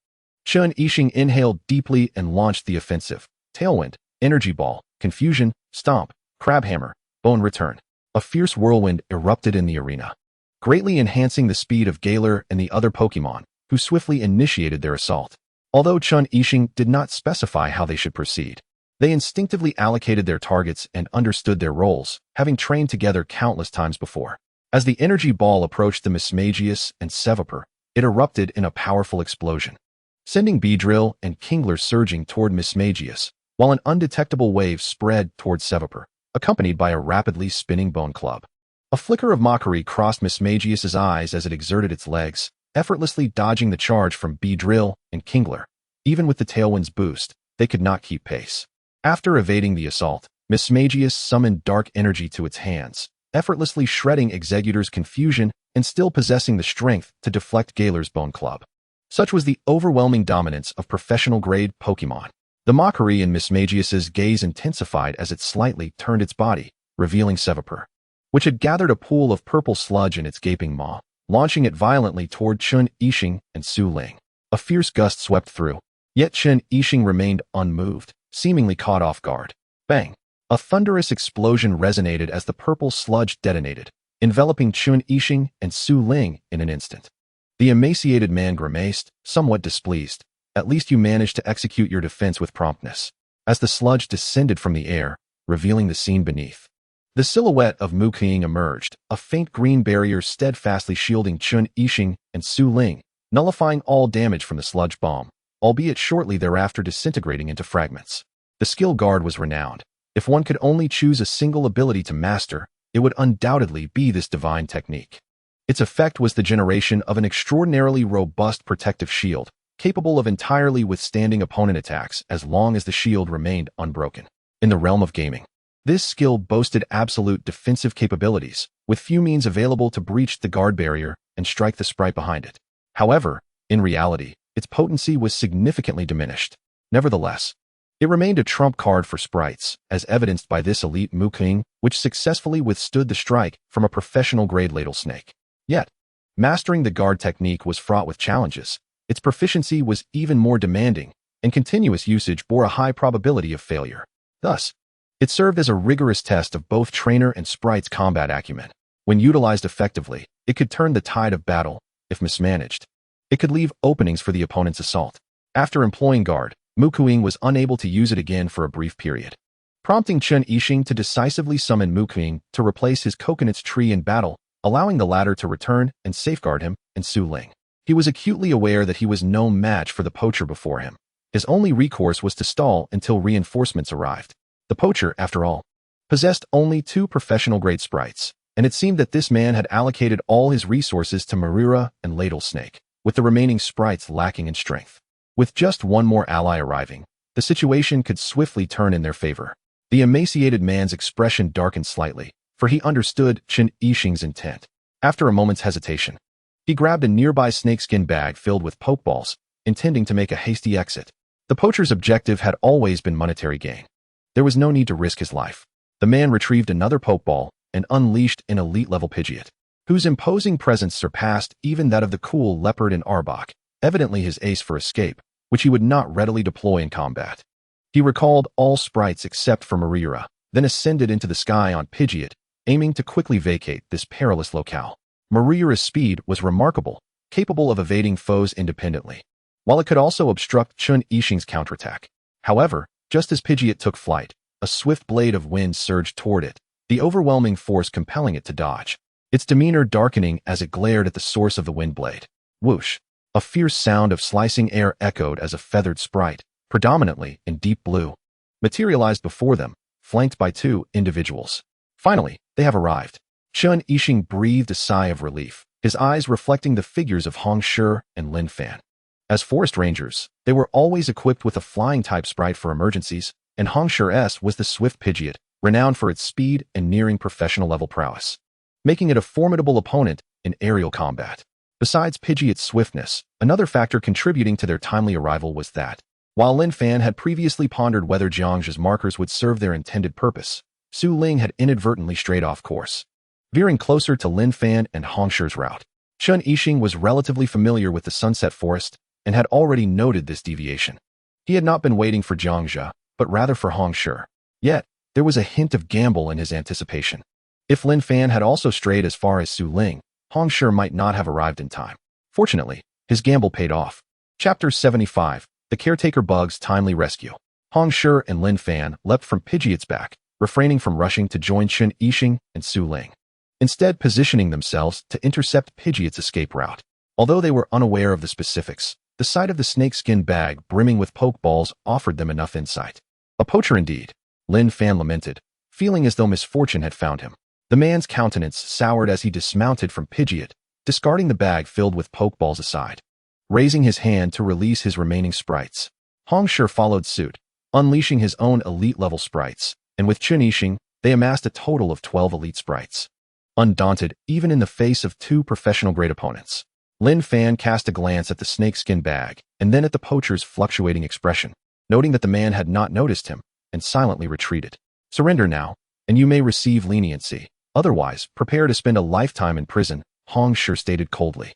[SPEAKER 1] Chun Yixing inhaled deeply and launched the offensive. Tailwind, Energy Ball, Confusion, Stomp, Crabhammer, Bone Return. A fierce whirlwind erupted in the arena, greatly enhancing the speed of Galar and the other Pokémon, who swiftly initiated their assault. Although Chun Yixing did not specify how they should proceed, they instinctively allocated their targets and understood their roles, having trained together countless times before. As the energy ball approached the Mismagius and Seviper, it erupted in a powerful explosion, sending Beedrill and Kingler surging toward Mismagius, while an undetectable wave spread toward Seviper, accompanied by a rapidly spinning bone club. A flicker of mockery crossed Mismagius's eyes as it exerted its legs, effortlessly dodging the charge from Beedrill and Kingler. Even with the tailwind's boost, they could not keep pace. After evading the assault, Mismagius summoned dark energy to its hands, effortlessly shredding Executor's confusion and still possessing the strength to deflect Galar's bone club. Such was the overwhelming dominance of professional-grade Pokémon. The mockery in Mismagius's gaze intensified as it slightly turned its body, revealing Seviper, which had gathered a pool of purple sludge in its gaping maw, launching it violently toward Chun Yixing and Su Ling. A fierce gust swept through, yet Chun Yixing remained unmoved, seemingly caught off guard. Bang! A thunderous explosion resonated as the purple sludge detonated, enveloping Chun Yixing and Su Ling in an instant. The emaciated man grimaced, somewhat displeased. At least you managed to execute your defense with promptness. As the sludge descended from the air, revealing the scene beneath, the silhouette of Mu Qing emerged, a faint green barrier steadfastly shielding Chun Yixing and Su Ling, nullifying all damage from the sludge bomb, albeit shortly thereafter disintegrating into fragments. The skill guard was renowned. If one could only choose a single ability to master, it would undoubtedly be this divine technique. Its effect was the generation of an extraordinarily robust protective shield, capable of entirely withstanding opponent attacks as long as the shield remained unbroken. In the realm of gaming, this skill boasted absolute defensive capabilities, with few means available to breach the guard barrier and strike the sprite behind it. However, in reality, its potency was significantly diminished. Nevertheless, it remained a trump card for sprites, as evidenced by this elite Mu Qing, which successfully withstood the strike from a professional-grade ladle snake. Yet, mastering the guard technique was fraught with challenges. Its proficiency was even more demanding, and continuous usage bore a high probability of failure. Thus, it served as a rigorous test of both trainer and sprite's combat acumen. When utilized effectively, it could turn the tide of battle. If mismanaged, it could leave openings for the opponent's assault. After employing guard, Mu Qing was unable to use it again for a brief period, prompting Chun Yixing to decisively summon Mu Qing to replace his coconut's tree in battle, allowing the latter to return and safeguard him and Su Ling. He was acutely aware that he was no match for the poacher before him. His only recourse was to stall until reinforcements arrived. The poacher, after all, possessed only 2 professional-grade sprites, and it seemed that this man had allocated all his resources to Marira and Ladle Snake, with the remaining sprites lacking in strength. With just one more ally arriving, the situation could swiftly turn in their favor. The emaciated man's expression darkened slightly, for he understood Chen Yixing's intent. After a moment's hesitation, he grabbed a nearby snakeskin bag filled with pokeballs, intending to make a hasty exit. The poacher's objective had always been monetary gain. There was no need to risk his life. The man retrieved another pokeball and unleashed an elite-level Pidgeot, whose imposing presence surpassed even that of the cool leopard in Arbok, evidently his ace for escape, which he would not readily deploy in combat. He recalled all sprites except for Mariura, then ascended into the sky on Pidgeot, aiming to quickly vacate this perilous locale. Mariura's speed was remarkable, capable of evading foes independently, while it could also obstruct Chen Yixing's counterattack. However, just as Pidgeot took flight, a swift blade of wind surged toward it, the overwhelming force compelling it to dodge, its demeanor darkening as it glared at the source of the wind blade. Whoosh! A fierce sound of slicing air echoed as a feathered sprite, predominantly in deep blue, materialized before them, flanked by two individuals. Finally, they have arrived. Chen Yixing breathed a sigh of relief, his eyes reflecting the figures of Hong Shi and Lin Fan. As forest rangers, they were always equipped with a flying-type sprite for emergencies, and Hong Shi's was the swift Pidgeot, renowned for its speed and nearing professional-level prowess, making it a formidable opponent in aerial combat. Besides Pidgeot's swiftness, another factor contributing to their timely arrival was that, while Lin Fan had previously pondered whether Jiangzhi's markers would serve their intended purpose, Su Ling had inadvertently strayed off course, veering closer to Lin Fan and Hong Shi's route. Chen Yixing was relatively familiar with the Sunset Forest and had already noted this deviation. He had not been waiting for Jiangzhi, but rather for Hong Shi. Yet, there was a hint of gamble in his anticipation. If Lin Fan had also strayed as far as Su Ling, Hong Shi might not have arrived in time. Fortunately, his gamble paid off. Chapter 75, The Caretaker Bug's Timely Rescue. Hong Shi and Lin Fan leapt from Pidgeot's back, refraining from rushing to join Chen Yixing and Su Ling, instead positioning themselves to intercept Pidgeot's escape route. Although they were unaware of the specifics, the sight of the snakeskin bag brimming with pokeballs offered them enough insight. A poacher indeed, Lin Fan lamented, feeling as though misfortune had found him. The man's countenance soured as he dismounted from Pidgeot, discarding the bag filled with pokeballs aside, raising his hand to release his remaining sprites. Hong Shi followed suit, unleashing his own elite-level sprites, and with Chen Yixing, they amassed a total of 12 elite sprites. Undaunted, even in the face of two professional-grade opponents, Lin Fan cast a glance at the snakeskin bag and then at the poacher's fluctuating expression, noting that the man had not noticed him, and silently retreated. Surrender now, and you may receive leniency. Otherwise, prepare to spend a lifetime in prison, Hong Shi stated coldly,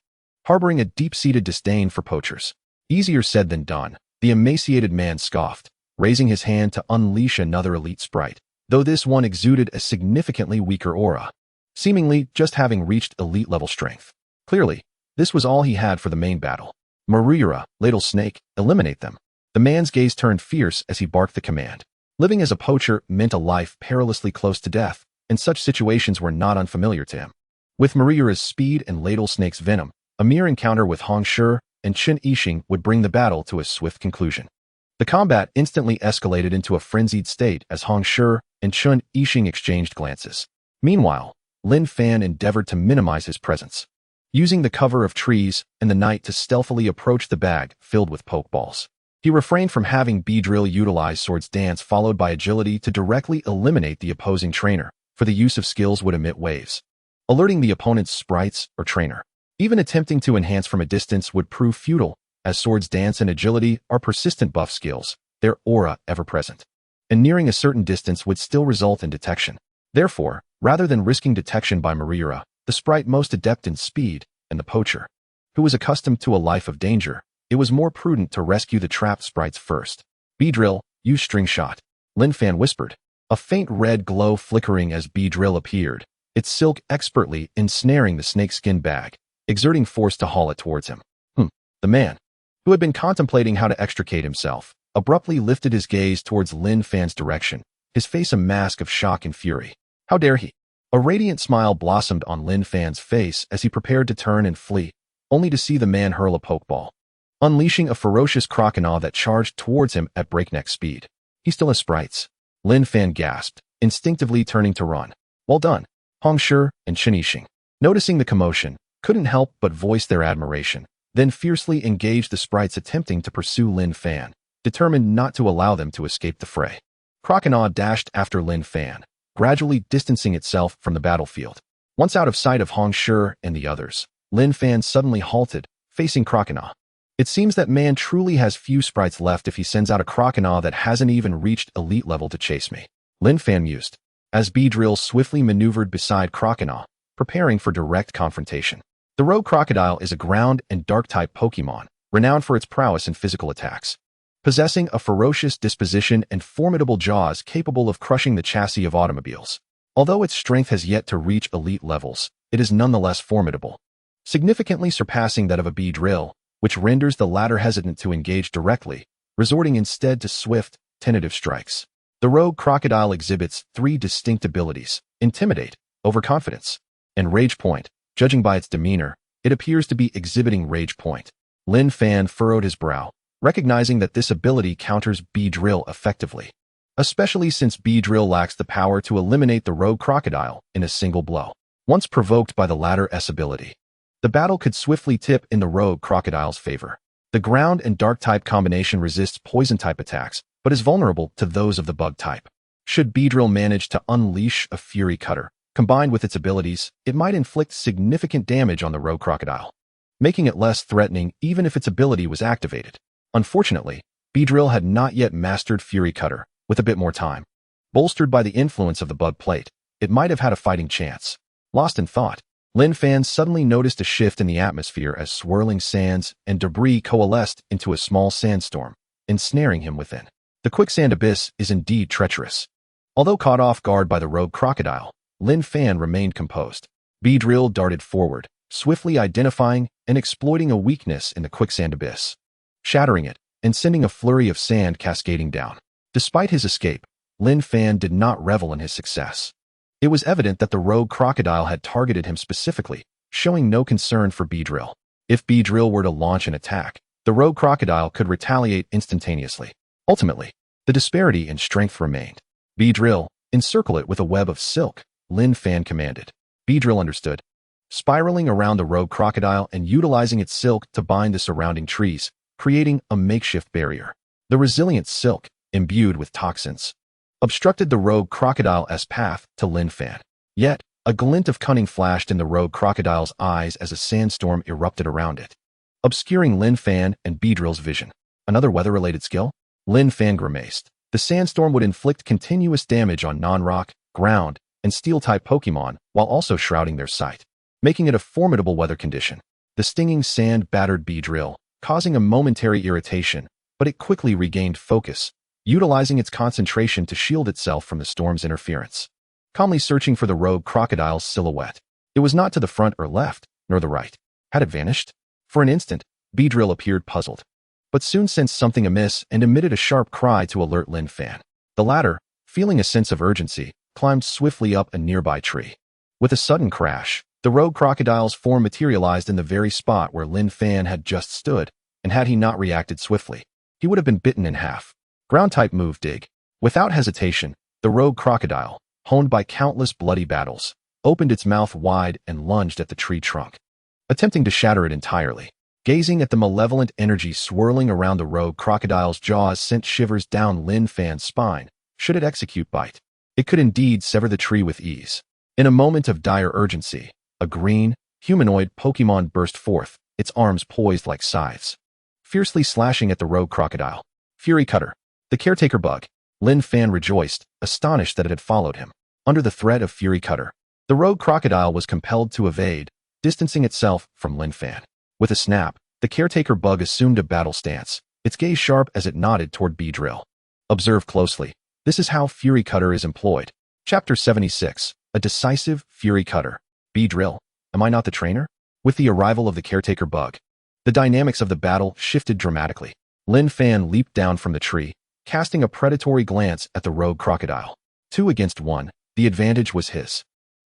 [SPEAKER 1] harboring a deep-seated disdain for poachers. Easier said than done, the emaciated man scoffed, raising his hand to unleash another elite sprite, though this one exuded a significantly weaker aura, seemingly just having reached elite-level strength. Clearly, this was all he had for the main battle. Mariura, Ladle Snake, eliminate them. The man's gaze turned fierce as he barked the command. Living as a poacher meant a life perilously close to death, and such situations were not unfamiliar to him. With Mariura's speed and Ladle Snake's venom, a mere encounter with Hong Shi and Chen Yixing would bring the battle to a swift conclusion. The combat instantly escalated into a frenzied state as Hong Shi and Chen Yixing exchanged glances. Meanwhile, Lin Fan endeavored to minimize his presence, using the cover of trees and the night to stealthily approach the bag filled with pokeballs. He refrained from having Beedrill utilize Sword's Dance followed by Agility to directly eliminate the opposing trainer, for the use of skills would emit waves, alerting the opponent's sprites or trainer. Even attempting to enhance from a distance would prove futile, as Sword's Dance and Agility are persistent buff skills, their aura ever present, and nearing a certain distance would still result in detection. Therefore, rather than risking detection by Mariura, the sprite most adept in speed, and the poacher, who was accustomed to a life of danger, it was more prudent to rescue the trapped sprites first. Beedrill, use String Shot, Lin Fan whispered, a faint red glow flickering as Beedrill appeared, its silk expertly ensnaring the snakeskin bag, exerting force to haul it towards him. The man, who had been contemplating how to extricate himself, abruptly lifted his gaze towards Lin Fan's direction, his face a mask of shock and fury. How dare he? A radiant smile blossomed on Lin Fan's face as he prepared to turn and flee, only to see the man hurl a pokeball, unleashing a ferocious Croconaw that charged towards him at breakneck speed. He still has sprites. Lin Fan gasped, instinctively turning to run. Well done, Hong Shi and Chen Yixing, noticing the commotion, couldn't help but voice their admiration, then fiercely engaged the sprites attempting to pursue Lin Fan, determined not to allow them to escape the fray. Croconaw dashed after Lin Fan, gradually distancing itself from the battlefield. Once out of sight of Hong Shi and the others, Lin Fan suddenly halted, facing Croconaw. It seems that man truly has few sprites left if he sends out a Croconaw that hasn't even reached elite level to chase me, Lin Fan mused, as Beedrill swiftly maneuvered beside Croconaw, preparing for direct confrontation. The rogue crocodile is a ground and dark-type Pokémon, renowned for its prowess in physical attacks. Possessing a ferocious disposition and formidable jaws capable of crushing the chassis of automobiles. Although its strength has yet to reach elite levels, it is nonetheless formidable, significantly surpassing that of a Beedrill, which renders the latter hesitant to engage directly, resorting instead to swift, tentative strikes. The rogue crocodile exhibits 3 distinct abilities: Intimidate, Overconfidence, and Rage Point. Judging by its demeanor, it appears to be exhibiting Rage Point. Lin Fan furrowed his brow, recognizing that this ability counters Beedrill effectively, especially since Beedrill lacks the power to eliminate the rogue crocodile in a single blow. Once provoked by the latter's ability, the battle could swiftly tip in the rogue crocodile's favor. The ground and dark type combination resists poison type attacks, but is vulnerable to those of the bug type. Should Beedrill manage to unleash a Fury Cutter, combined with its abilities, it might inflict significant damage on the rogue crocodile, making it less threatening even if its ability was activated. Unfortunately, Beedrill had not yet mastered Fury Cutter. With a bit more time, bolstered by the influence of the bug plate, it might have had a fighting chance. Lost in thought, Lin Fan suddenly noticed a shift in the atmosphere as swirling sands and debris coalesced into a small sandstorm, ensnaring him within. The quicksand abyss is indeed treacherous. Although caught off guard by the rogue crocodile, Lin Fan remained composed. Beedrill darted forward, swiftly identifying and exploiting a weakness in the quicksand abyss, shattering it and sending a flurry of sand cascading down. Despite his escape, Lin Fan did not revel in his success. It was evident that the rogue crocodile had targeted him specifically, showing no concern for Beedrill. If Beedrill were to launch an attack, the rogue crocodile could retaliate instantaneously. Ultimately, the disparity in strength remained. Beedrill, encircle it with a web of silk, Lin Fan commanded. Beedrill understood, spiraling around the rogue crocodile and utilizing its silk to bind the surrounding trees, creating a makeshift barrier. The resilient silk, imbued with toxins, obstructed the rogue crocodile's path to Lin Fan. Yet, a glint of cunning flashed in the rogue crocodile's eyes as a sandstorm erupted around it, obscuring Lin Fan and Beedrill's vision. Another weather-related skill? Lin Fan grimaced. The sandstorm would inflict continuous damage on non-rock, ground, and steel-type Pokémon while also shrouding their sight, making it a formidable weather condition. The stinging sand battered Beedrill, causing a momentary irritation, but it quickly regained focus, utilizing its concentration to shield itself from the storm's interference. Calmly searching for the rogue crocodile's silhouette, it was not to the front or left, nor the right. Had it vanished? For an instant, Beedrill appeared puzzled, but soon sensed something amiss and emitted a sharp cry to alert Lin Fan. The latter, feeling a sense of urgency, climbed swiftly up a nearby tree. With a sudden crash, the rogue crocodile's form materialized in the very spot where Lin Fan had just stood, and had he not reacted swiftly, he would have been bitten in half. Ground-type move dig. Without hesitation, the rogue crocodile, honed by countless bloody battles, opened its mouth wide and lunged at the tree trunk, attempting to shatter it entirely. Gazing at the malevolent energy swirling around the rogue crocodile's jaws sent shivers down Lin Fan's spine. Should it execute bite, it could indeed sever the tree with ease. In a moment of dire urgency, a green, humanoid Pokémon burst forth, its arms poised like scythes, fiercely slashing at the rogue crocodile. Fury Cutter. The caretaker bug. Lin Fan rejoiced, astonished that it had followed him. Under the threat of Fury Cutter, the rogue crocodile was compelled to evade, distancing itself from Lin Fan. With a snap, the caretaker bug assumed a battle stance, its gaze sharp as it nodded toward Beedrill. Observe closely. This is how Fury Cutter is employed. Chapter 76. A decisive Fury Cutter. Beedrill, am I not the trainer? With the arrival of the caretaker bug, the dynamics of the battle shifted dramatically. Lin Fan leaped down from the tree, casting a predatory glance at the rogue crocodile. 2 against 1, the advantage was his.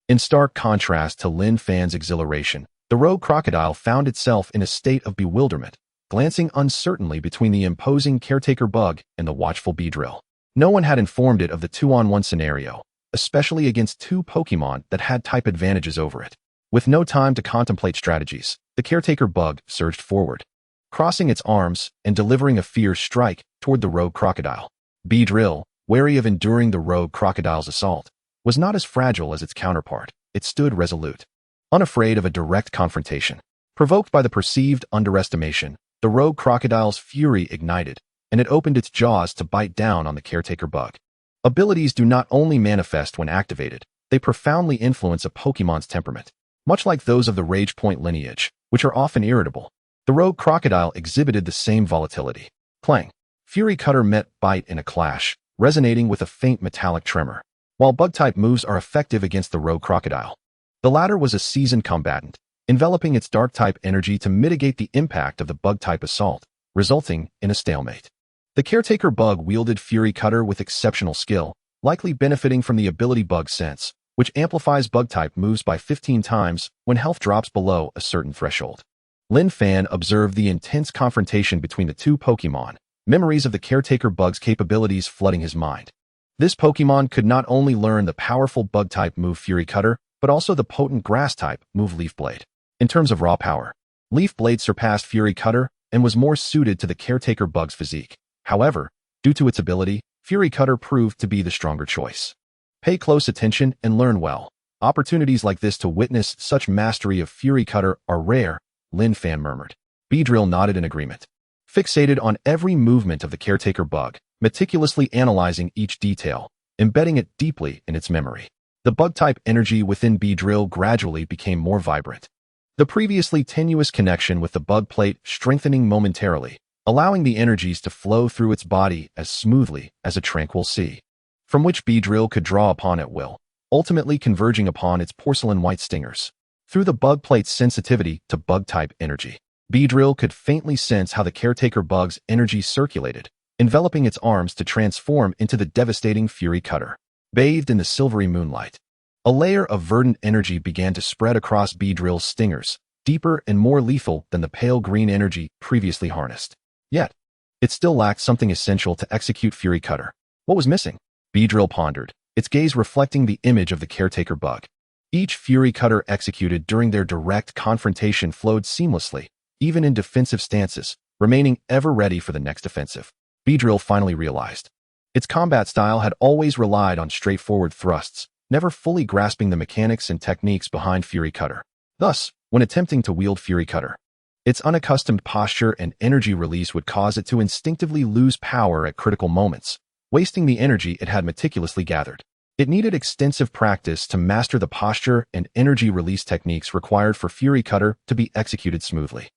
[SPEAKER 1] In stark contrast to Lin Fan's exhilaration, the rogue crocodile found itself in a state of bewilderment, glancing uncertainly between the imposing caretaker bug and the watchful Beedrill. No one had informed it of the 2-on-1 scenario, especially against 2 Pokémon that had type advantages over it. With no time to contemplate strategies, the caretaker bug surged forward, crossing its arms and delivering a fierce strike toward the rogue crocodile. Beedrill, wary of enduring the rogue crocodile's assault, was not as fragile as its counterpart. It stood resolute, unafraid of a direct confrontation. Provoked by the perceived underestimation, the rogue crocodile's fury ignited, and it opened its jaws to bite down on the caretaker bug. Abilities do not only manifest when activated, they profoundly influence a Pokémon's temperament. Much like those of the Rage Point lineage, which are often irritable, the rogue crocodile exhibited the same volatility. Clang! Fury Cutter met Bite in a clash, resonating with a faint metallic tremor. While Bug-type moves are effective against the rogue crocodile, the latter was a seasoned combatant, enveloping its Dark-type energy to mitigate the impact of the Bug-type assault, resulting in a stalemate. The caretaker bug wielded Fury Cutter with exceptional skill, likely benefiting from the ability Bug Sense, which amplifies Bug-type moves by 15 times when health drops below a certain threshold. Lin Fan observed the intense confrontation between the two Pokémon, memories of the caretaker bug's capabilities flooding his mind. This Pokémon could not only learn the powerful Bug-type move Fury Cutter, but also the potent Grass-type move Leaf Blade. In terms of raw power, Leaf Blade surpassed Fury Cutter and was more suited to the caretaker bug's physique. However, due to its ability, Fury Cutter proved to be the stronger choice. Pay close attention and learn well. Opportunities like this to witness such mastery of Fury Cutter are rare, Lin Fan murmured. Beedrill nodded in agreement. Fixated on every movement of the caretaker bug, meticulously analyzing each detail, embedding it deeply in its memory. The Bug-type energy within Beedrill gradually became more vibrant. The previously tenuous connection with the bug plate strengthening momentarily, allowing the energies to flow through its body as smoothly as a tranquil sea, from which Beedrill could draw upon at will, ultimately converging upon its porcelain-white stingers. Through the bug plate's sensitivity to Bug-type energy, Beedrill could faintly sense how the caretaker bug's energy circulated, enveloping its arms to transform into the devastating Fury Cutter. Bathed in the silvery moonlight, a layer of verdant energy began to spread across Beedrill's stingers, deeper and more lethal than the pale green energy previously harnessed. Yet, it still lacked something essential to execute Fury Cutter. What was missing? Beedrill pondered, its gaze reflecting the image of the caretaker bug. Each Fury Cutter executed during their direct confrontation flowed seamlessly, even in defensive stances, remaining ever ready for the next offensive. Beedrill finally realized. Its combat style had always relied on straightforward thrusts, never fully grasping the mechanics and techniques behind Fury Cutter. Thus, when attempting to wield Fury Cutter, its unaccustomed posture and energy release would cause it to instinctively lose power at critical moments, wasting the energy it had meticulously gathered. It needed extensive practice to master the posture and energy release techniques required for Fury Cutter to be executed smoothly.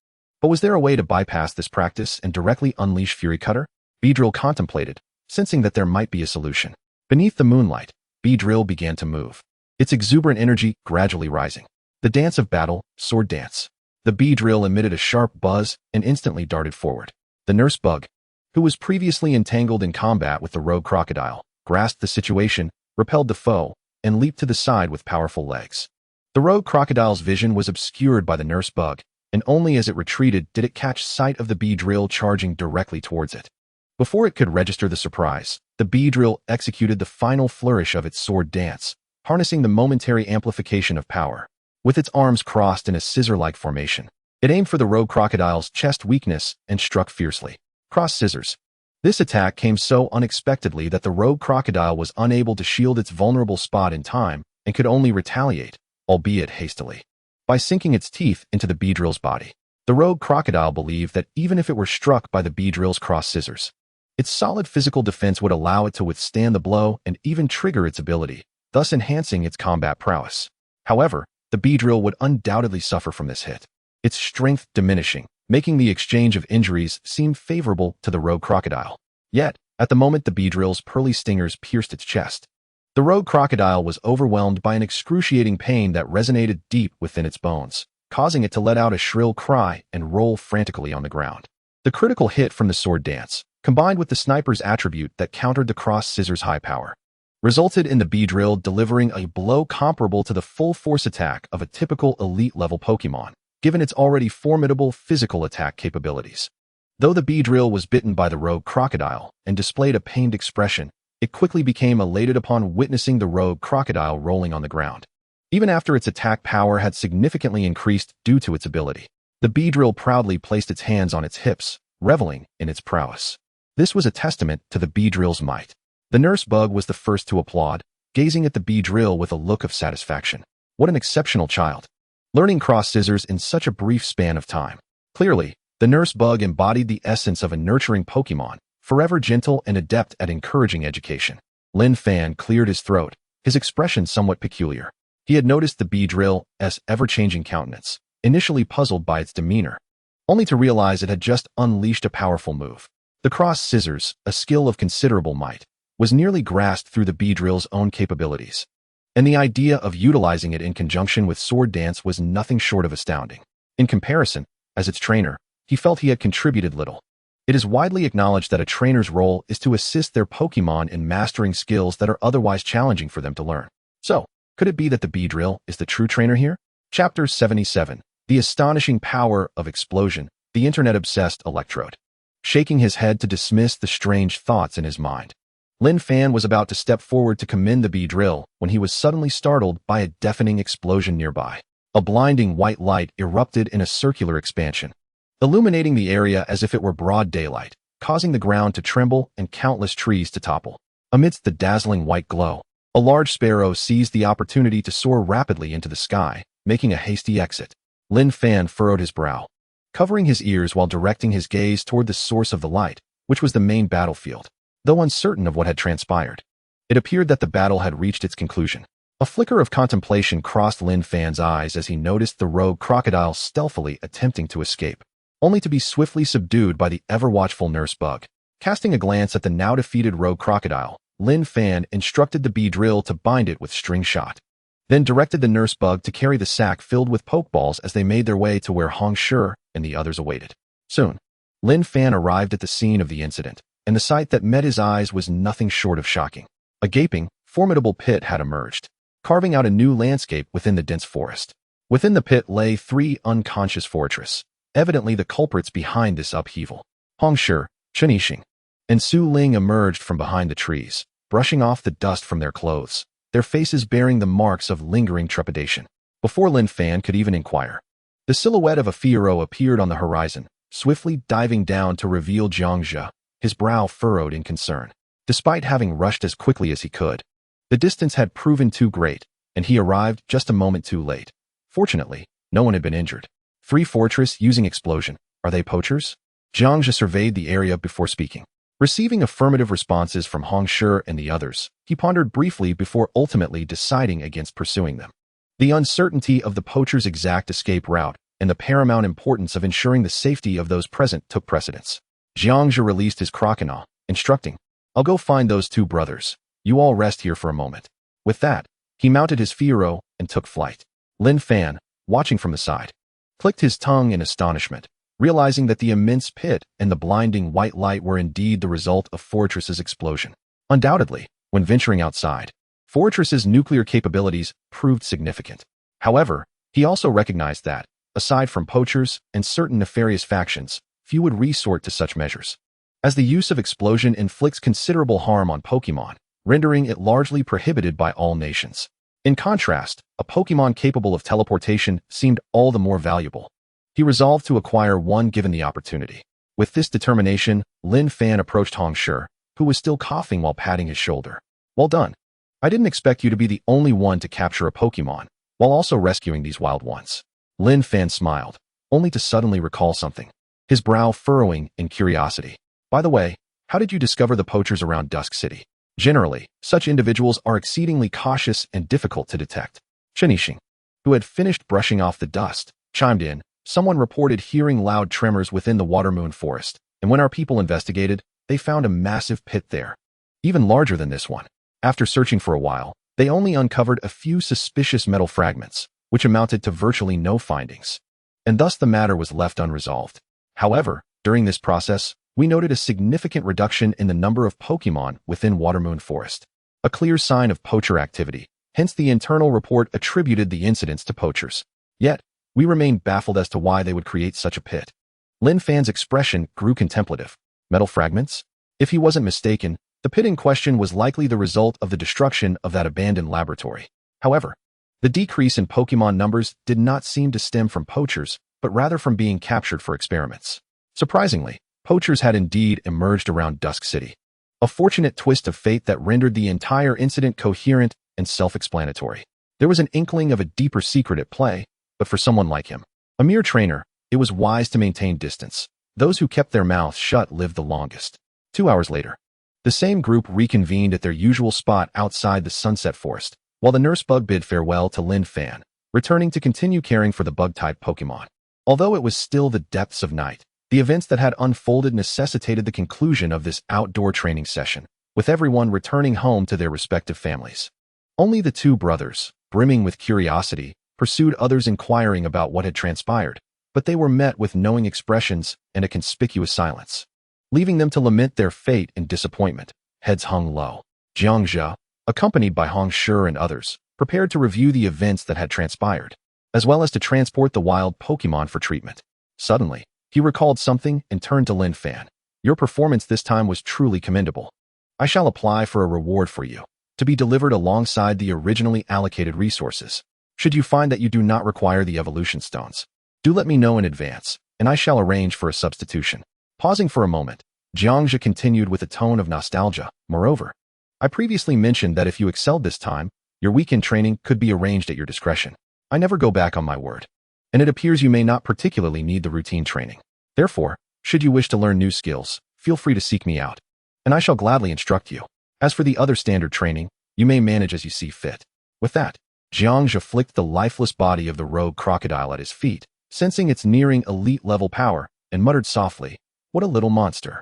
[SPEAKER 1] But was there a way to bypass this practice and directly unleash Fury Cutter? Beedrill contemplated, sensing that there might be a solution. Beneath the moonlight, Beedrill began to move, its exuberant energy gradually rising. The dance of battle, sword dance. The Beedrill emitted a sharp buzz and instantly darted forward. The nurse bug, who was previously entangled in combat with the rogue crocodile, grasped the situation, repelled the foe, and leaped to the side with powerful legs. The rogue crocodile's vision was obscured by the nurse bug, and only as it retreated did it catch sight of the Beedrill charging directly towards it. Before it could register the surprise, the Beedrill executed the final flourish of its sword dance, harnessing the momentary amplification of power. With its arms crossed in a scissor-like formation, it aimed for the rogue crocodile's chest weakness and struck fiercely. Cross scissors. This attack came so unexpectedly that the rogue crocodile was unable to shield its vulnerable spot in time and could only retaliate, albeit hastily, by sinking its teeth into the Beedrill's body. The rogue crocodile believed that even if it were struck by the Beedrill's cross scissors, its solid physical defense would allow it to withstand the blow and even trigger its ability, thus enhancing its combat prowess. However, the Beedrill would undoubtedly suffer from this hit, its strength diminishing, making the exchange of injuries seem favorable to the rogue crocodile. Yet, at the moment the Beedrill's pearly stingers pierced its chest, the rogue crocodile was overwhelmed by an excruciating pain that resonated deep within its bones, causing it to let out a shrill cry and roll frantically on the ground. The critical hit from the sword dance, combined with the sniper's attribute that countered the cross scissors' high power, resulted in the Beedrill delivering a blow comparable to the full force attack of a typical elite-level Pokémon, given its already formidable physical attack capabilities. Though the Beedrill was bitten by the rogue crocodile and displayed a pained expression, it quickly became elated upon witnessing the rogue crocodile rolling on the ground. Even after its attack power had significantly increased due to its ability, the Beedrill proudly placed its hands on its hips, reveling in its prowess. This was a testament to the Beedrill's might. The nurse bug was the first to applaud, gazing at the Beedrill with a look of satisfaction. What an exceptional child. Learning cross scissors in such a brief span of time. Clearly, the nurse bug embodied the essence of a nurturing Pokémon, forever gentle and adept at encouraging education. Lin Fan cleared his throat, his expression somewhat peculiar. He had noticed the Beedrill's ever-changing countenance, initially puzzled by its demeanor, only to realize it had just unleashed a powerful move. The cross scissors, a skill of considerable might, was nearly grasped through the Beedrill's own capabilities, and the idea of utilizing it in conjunction with sword dance was nothing short of astounding. In comparison, as its trainer, he felt he had contributed little. It is widely acknowledged that a trainer's role is to assist their Pokémon in mastering skills that are otherwise challenging for them to learn. So, could it be that the Beedrill is the true trainer here? Chapter 77. The astonishing power of explosion, the internet-obsessed Electrode. Shaking his head to dismiss the strange thoughts in his mind, Lin Fan was about to step forward to commend the Beedrill when he was suddenly startled by a deafening explosion nearby. A blinding white light erupted in a circular expansion, illuminating the area as if it were broad daylight, causing the ground to tremble and countless trees to topple. Amidst the dazzling white glow, a large sparrow seized the opportunity to soar rapidly into the sky, making a hasty exit. Lin Fan furrowed his brow, covering his ears while directing his gaze toward the source of the light, which was the main battlefield. Though uncertain of what had transpired, it appeared that the battle had reached its conclusion. A flicker of contemplation crossed Lin Fan's eyes as he noticed the rogue crocodile stealthily attempting to escape, only to be swiftly subdued by the ever-watchful nurse bug. Casting a glance at the now-defeated rogue crocodile, Lin Fan instructed the Beedrill to bind it with string shot, then directed the nurse bug to carry the sack filled with Pokeballs as they made their way to where Hong Shi and the others awaited. Soon, Lin Fan arrived at the scene of the incident, and the sight that met his eyes was nothing short of shocking. A gaping, formidable pit had emerged, carving out a new landscape within the dense forest. Within the pit lay 3 unconscious fortress, evidently the culprits behind this upheaval. Hong Shi, Chen Yixing, and Su Ling emerged from behind the trees, brushing off the dust from their clothes, their faces bearing the marks of lingering trepidation. Before Lin Fan could even inquire, the silhouette of a Fiero appeared on the horizon, swiftly diving down to reveal Jiangzhe, his brow furrowed in concern. Despite having rushed as quickly as he could, the distance had proven too great, and he arrived just a moment too late. Fortunately, no one had been injured. 3 fortress using explosion. Are they poachers? Jiangzhe surveyed the area before speaking. Receiving affirmative responses from Hong Shi and the others, he pondered briefly before ultimately deciding against pursuing them. The uncertainty of the poachers' exact escape route and the paramount importance of ensuring the safety of those present took precedence. Jiangzhe released his crocodile, instructing, "I'll go find those 2 brothers. You all rest here for a moment." With that, he mounted his Fiero and took flight. Lin Fan, watching from the side, clicked his tongue in astonishment, realizing that the immense pit and the blinding white light were indeed the result of Fortress's explosion. Undoubtedly, when venturing outside, Fortress's nuclear capabilities proved significant. However, he also recognized that, aside from poachers and certain nefarious factions, few would resort to such measures, as the use of explosion inflicts considerable harm on Pokémon, rendering it largely prohibited by all nations. In contrast, a Pokémon capable of teleportation seemed all the more valuable. He resolved to acquire one given the opportunity. With this determination, Lin Fan approached Hong Shi, who was still coughing while patting his shoulder. "Well done. I didn't expect you to be the only one to capture a Pokémon, while also rescuing these wild ones." Lin Fan smiled, only to suddenly recall something, his brow furrowing in curiosity. "By the way, how did you discover the poachers around Dusk City?" Generally, such individuals are exceedingly cautious and difficult to detect. Chen Yixing, who had finished brushing off the dust, chimed in. "Someone reported hearing loud tremors within the Watermoon Forest, and when our people investigated, they found a massive pit there, even larger than this one. After searching for a while, they only uncovered a few suspicious metal fragments, which amounted to virtually no findings, and thus the matter was left unresolved. However, during this process, we noted a significant reduction in the number of Pokémon within Watermoon Forest, a clear sign of poacher activity. Hence the internal report attributed the incidents to poachers. Yet, we remained baffled as to why they would create such a pit." Lin Fan's expression grew contemplative. Metal fragments? If he wasn't mistaken, the pit in question was likely the result of the destruction of that abandoned laboratory. However, the decrease in Pokémon numbers did not seem to stem from poachers, but rather from being captured for experiments. Surprisingly, poachers had indeed emerged around Dusk City. A fortunate twist of fate that rendered the entire incident coherent and self-explanatory. There was an inkling of a deeper secret at play, but for someone like him, a mere trainer, it was wise to maintain distance. Those who kept their mouths shut lived the longest. 2 hours later, the same group reconvened at their usual spot outside the Sunset Forest, while the nurse bug bid farewell to Lin Fan, returning to continue caring for the bug-type Pokémon. Although it was still the depths of night, the events that had unfolded necessitated the conclusion of this outdoor training session, with everyone returning home to their respective families. Only the two brothers, brimming with curiosity, pursued others inquiring about what had transpired, but they were met with knowing expressions and a conspicuous silence, leaving them to lament their fate in disappointment. Heads hung low. Jiangxia, accompanied by Hong Shi and others, prepared to review the events that had transpired, as well as to transport the wild Pokémon for treatment. Suddenly, he recalled something and turned to Lin Fan. Your performance this time was truly commendable. I shall apply for a reward for you, to be delivered alongside the originally allocated resources. Should you find that you do not require the evolution stones, do let me know in advance, and I shall arrange for a substitution. Pausing for a moment, Jiangxia continued with a tone of nostalgia. Moreover, I previously mentioned that if you excelled this time, your weekend training could be arranged at your discretion. I never go back on my word, and it appears you may not particularly need the routine training. Therefore, should you wish to learn new skills, feel free to seek me out, and I shall gladly instruct you. As for the other standard training, you may manage as you see fit. With that, Jiangxia flicked the lifeless body of the rogue crocodile at his feet, sensing its nearing elite-level power, and muttered softly, "What a little monster."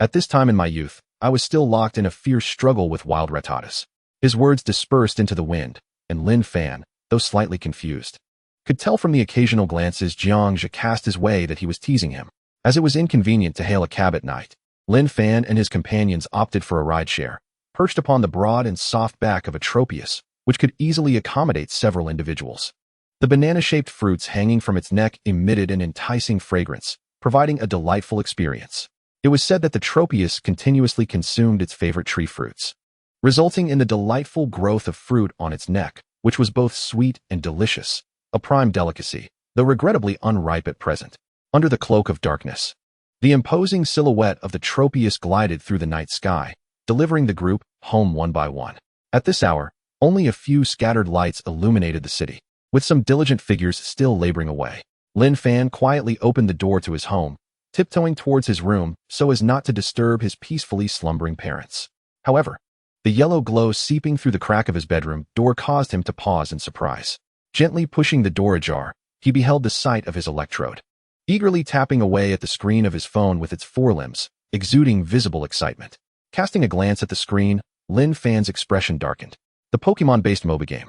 [SPEAKER 1] At this time in my youth, I was still locked in a fierce struggle with wild Rattatas. His words dispersed into the wind, and Lin Fan, though slightly confused, could tell from the occasional glances Jiangxia cast his way that he was teasing him. As it was inconvenient to hail a cab at night, Lin Fan and his companions opted for a rideshare, perched upon the broad and soft back of a Tropius, which could easily accommodate several individuals. The banana-shaped fruits hanging from its neck emitted an enticing fragrance, providing a delightful experience. It was said that the Tropius continuously consumed its favorite tree fruits, resulting in the delightful growth of fruit on its neck, which was both sweet and delicious, a prime delicacy, though regrettably unripe at present. Under the cloak of darkness, the imposing silhouette of the Tropius glided through the night sky, delivering the group home one by one. At this hour, only a few scattered lights illuminated the city, with some diligent figures still laboring away. Lin Fan quietly opened the door to his home, tiptoeing towards his room so as not to disturb his peacefully slumbering parents. However, the yellow glow seeping through the crack of his bedroom door caused him to pause in surprise. Gently pushing the door ajar, he beheld the sight of his electrode, eagerly tapping away at the screen of his phone with its forelimbs, exuding visible excitement. Casting a glance at the screen, Lin Fan's expression darkened. The Pokemon-based MOBA game,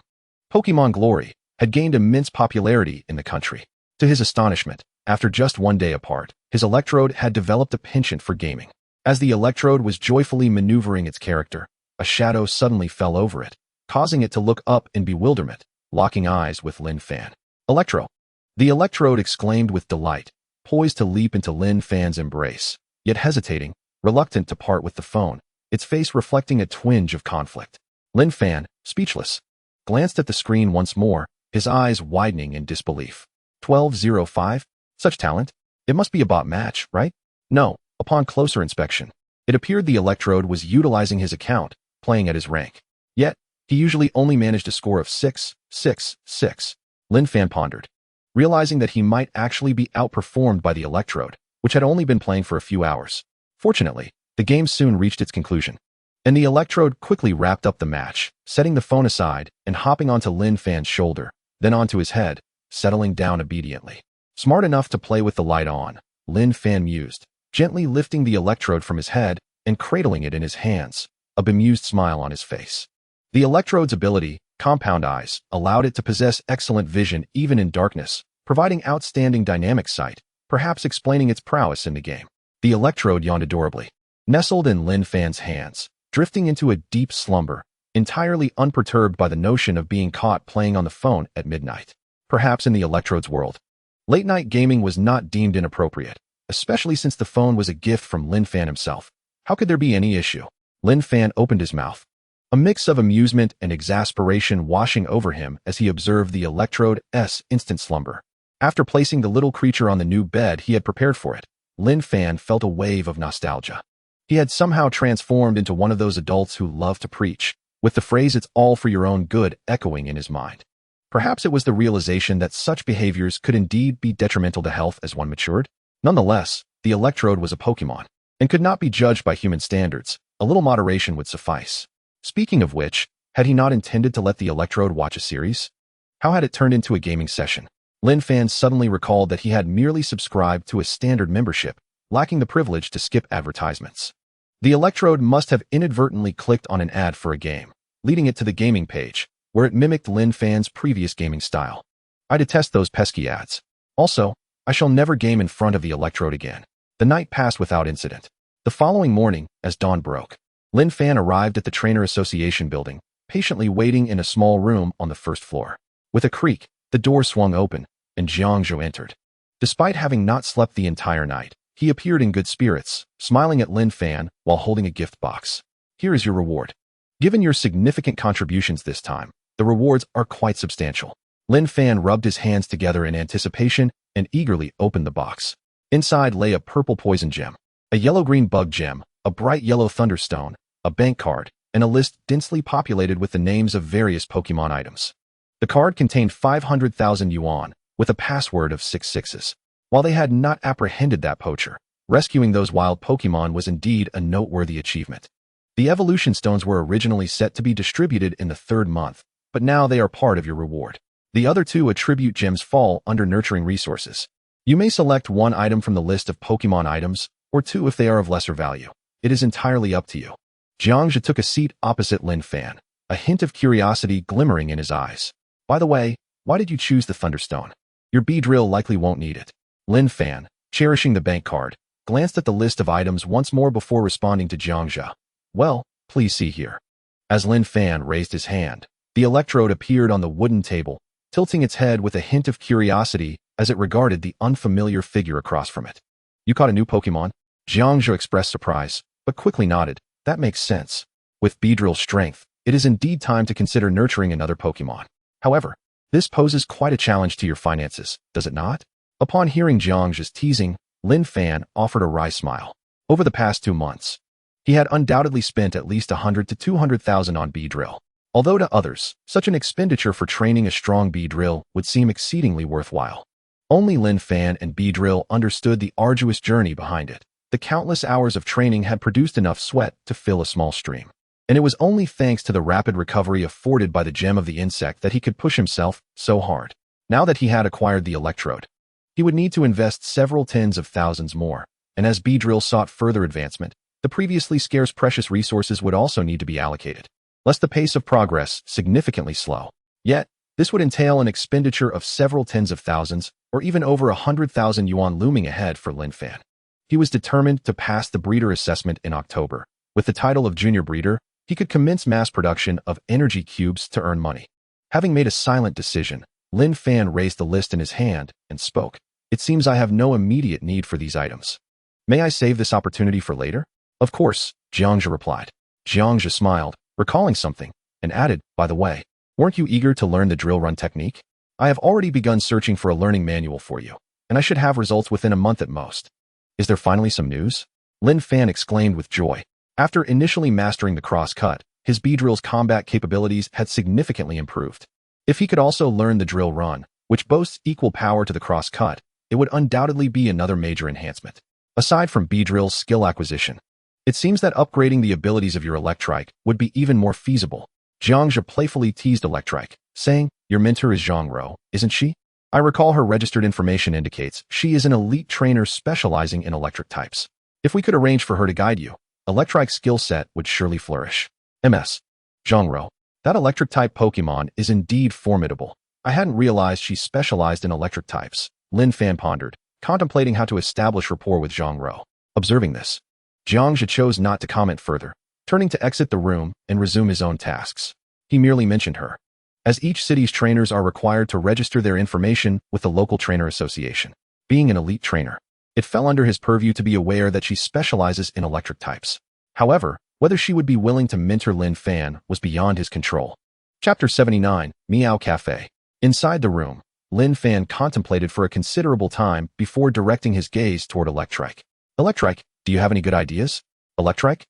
[SPEAKER 1] Pokemon Glory, had gained immense popularity in the country. To his astonishment, after just one day apart, his electrode had developed a penchant for gaming. As the electrode was joyfully maneuvering its character, a shadow suddenly fell over it, causing it to look up in bewilderment, locking eyes with Lin Fan. Electro! The electrode exclaimed with delight, poised to leap into Lin Fan's embrace, yet hesitating, reluctant to part with the phone, its face reflecting a twinge of conflict. Lin Fan, speechless, glanced at the screen once more, his eyes widening in disbelief. 1205? Such talent? It must be a bot match, right? No, upon closer inspection, it appeared the electrode was utilizing his account, playing at his rank. Yet, he usually only managed a score of 6, 6, 6. Lin Fan pondered, realizing that he might actually be outperformed by the electrode, which had only been playing for a few hours. Fortunately, the game soon reached its conclusion, and the electrode quickly wrapped up the match, setting the phone aside and hopping onto Lin Fan's shoulder, then onto his head, settling down obediently. Smart enough to play with the light on, Lin Fan mused, gently lifting the electrode from his head and cradling it in his hands, a bemused smile on his face. The electrode's ability, Compound Eyes, allowed it to possess excellent vision even in darkness, providing outstanding dynamic sight, perhaps explaining its prowess in the game. The electrode yawned adorably, nestled in Lin Fan's hands, drifting into a deep slumber, entirely unperturbed by the notion of being caught playing on the phone at midnight. Perhaps in the electrode's world, late-night gaming was not deemed inappropriate, especially since the phone was a gift from Lin Fan himself. How could there be any issue? Lin Fan opened his mouth, a mix of amusement and exasperation washing over him as he observed the electrode's instant slumber. After placing the little creature on the new bed he had prepared for it, Lin Fan felt a wave of nostalgia. He had somehow transformed into one of those adults who love to preach, with the phrase "it's all for your own good" echoing in his mind. Perhaps it was the realization that such behaviors could indeed be detrimental to health as one matured. Nonetheless, the electrode was a Pokémon, and could not be judged by human standards. A little moderation would suffice. Speaking of which, had he not intended to let the electrode watch a series? How had it turned into a gaming session? Lin Fan suddenly recalled that he had merely subscribed to a standard membership, lacking the privilege to skip advertisements. The electrode must have inadvertently clicked on an ad for a game, leading it to the gaming page, where it mimicked Lin Fan's previous gaming style. I detest those pesky ads. Also, I shall never game in front of the electrode again. The night passed without incident. The following morning, as dawn broke, Lin Fan arrived at the Trainer Association building, patiently waiting in a small room on the first floor. With a creak, the door swung open, and Jiangzhou entered. Despite having not slept the entire night, he appeared in good spirits, smiling at Lin Fan while holding a gift box. Here is your reward. Given your significant contributions this time, the rewards are quite substantial. Lin Fan rubbed his hands together in anticipation and eagerly opened the box. Inside lay a purple poison gem, a yellow-green bug gem, a bright yellow thunderstone, a bank card, and a list densely populated with the names of various Pokémon items. The card contained 500,000 yuan, with a password of 6 sixes. While they had not apprehended that poacher, rescuing those wild Pokémon was indeed a noteworthy achievement. The evolution stones were originally set to be distributed in the 3rd month, but now they are part of your reward. The other 2 attribute gems fall under nurturing resources. You may select 1 item from the list of Pokémon items, or 2 if they are of lesser value. It is entirely up to you. Jiangzhou took a seat opposite Lin Fan, a hint of curiosity glimmering in his eyes. By the way, why did you choose the Thunderstone? Your Beedrill likely won't need it. Lin Fan, cherishing the bank card, glanced at the list of items once more before responding to Jiangzhou. Well, please see here. As Lin Fan raised his hand, the electrode appeared on the wooden table, tilting its head with a hint of curiosity as it regarded the unfamiliar figure across from it. You caught a new Pokémon? Jiangzhou expressed surprise, but quickly nodded. That makes sense. With Beedrill's strength, it is indeed time to consider nurturing another Pokémon. However, this poses quite a challenge to your finances, does it not? Upon hearing Jiangzhou's teasing, Lin Fan offered a wry smile. Over the past 2 months, he had undoubtedly spent at least 100 to 200,000 on Beedrill. Although to others, such an expenditure for training a strong Beedrill would seem exceedingly worthwhile. Only Lin Fan and Beedrill understood the arduous journey behind it. The countless hours of training had produced enough sweat to fill a small stream. And it was only thanks to the rapid recovery afforded by the gem of the insect that he could push himself so hard. Now that he had acquired the electrode, he would need to invest several tens of thousands more. And as Beedrill sought further advancement, the previously scarce precious resources would also need to be allocated, lest the pace of progress significantly slow. Yet, this would entail an expenditure of several tens of thousands, or even over 100,000 yuan looming ahead for Lin Fan. He was determined to pass the breeder assessment in October. With the title of junior breeder, he could commence mass production of energy cubes to earn money. Having made a silent decision, Lin Fan raised the list in his hand and spoke. It seems I have no immediate need for these items. May I save this opportunity for later? Of course, Jiangzhou replied. Jiangzhou smiled, recalling something, and added, by the way, weren't you eager to learn the drill run technique? I have already begun searching for a learning manual for you, and I should have results within a month at most. Is there finally some news? Lin Fan exclaimed with joy. After initially mastering the cross-cut, his Beedrill's combat capabilities had significantly improved. If he could also learn the drill run, which boasts equal power to the cross-cut, it would undoubtedly be another major enhancement. Aside from Beedrill's skill acquisition, it seems that upgrading the abilities of your Electrike would be even more feasible. Jiangzhou playfully teased Electrike, saying, your mentor is Zhang Ro, isn't she? I recall her registered information indicates she is an elite trainer specializing in electric types. If we could arrange for her to guide you, Electrike's skill set would surely flourish. MS. Zhang Ro. That electric type Pokemon is indeed formidable. I hadn't realized she specialized in electric types. Lin Fan pondered, contemplating how to establish rapport with Zhang Ro. Observing this, Jiangzhou chose not to comment further, turning to exit the room and resume his own tasks. He merely mentioned her, as each city's trainers are required to register their information with the local trainer association. Being an elite trainer, it fell under his purview to be aware that she specializes in electric types. However, whether she would be willing to mentor Lin Fan was beyond his control. Chapter 79, Meow Cafe. Inside the room, Lin Fan contemplated for a considerable time before directing his gaze toward Electrike. Electrike, do you have any good ideas? Electrike?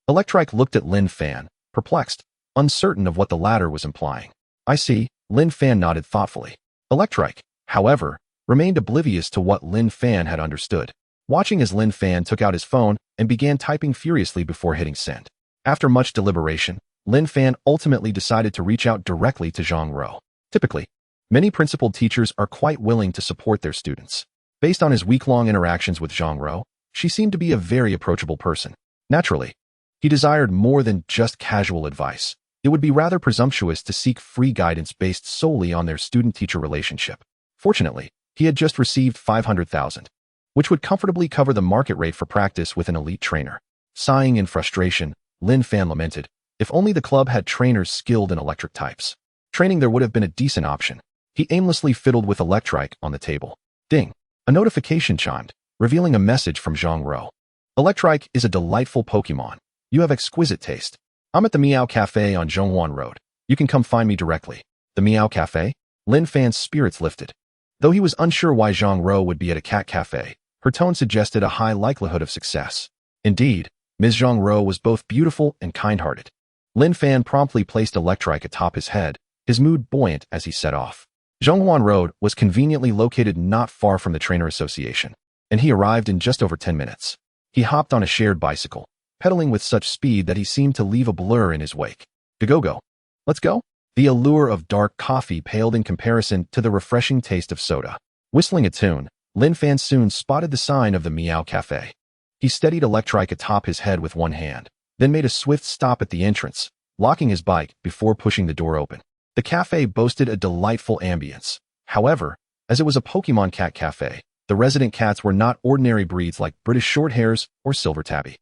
[SPEAKER 1] Electrike looked at Lin Fan, perplexed. uncertain of what the latter was implying. I see, Lin Fan nodded thoughtfully. Electrike, however, remained oblivious to what Lin Fan had understood, watching as Lin Fan took out his phone and began typing furiously before hitting send. After much deliberation, Lin Fan ultimately decided to reach out directly to Zhang Ro. Typically, many principled teachers are quite willing to support their students. Based on his week-long interactions with Zhang Ro, she seemed to be a very approachable person. Naturally, he desired more than just casual advice. It would be rather presumptuous to seek free guidance based solely on their student-teacher relationship. Fortunately, he had just received 500,000, which would comfortably cover the market rate for practice with an elite trainer. Sighing in frustration, Lin Fan lamented, if only the club had trainers skilled in electric types. Training there would have been a decent option. He aimlessly fiddled with Electrike on the table. Ding! A notification chimed, revealing a message from Zhang Ro. Electrike is a delightful Pokémon. You have exquisite taste. I'm at the Meow Cafe on Zhonghuan Road. You can come find me directly. The Meow Cafe? Lin Fan's spirits lifted. Though he was unsure why Zhang Ro would be at a cat cafe, her tone suggested a high likelihood of success. Indeed, Ms. Zhang Ro was both beautiful and kind-hearted. Lin Fan promptly placed Electrike atop his head, his mood buoyant as he set off. Zhonghuan Road was conveniently located not far from the Trainer Association, and he arrived in just over 10 minutes. He hopped on a shared bicycle, pedaling with such speed that he seemed to leave a blur in his wake. Go. Let's go? The allure of dark coffee paled in comparison to the refreshing taste of soda. Whistling a tune, Lin Fan soon spotted the sign of the Meow Cafe. He steadied Electrike atop his head with one hand, then made a swift stop at the entrance, locking his bike before pushing the door open. The cafe boasted a delightful ambience. However, as it was a Pokémon cat cafe, the resident cats were not ordinary breeds like British Shorthairs or Silver Tabby,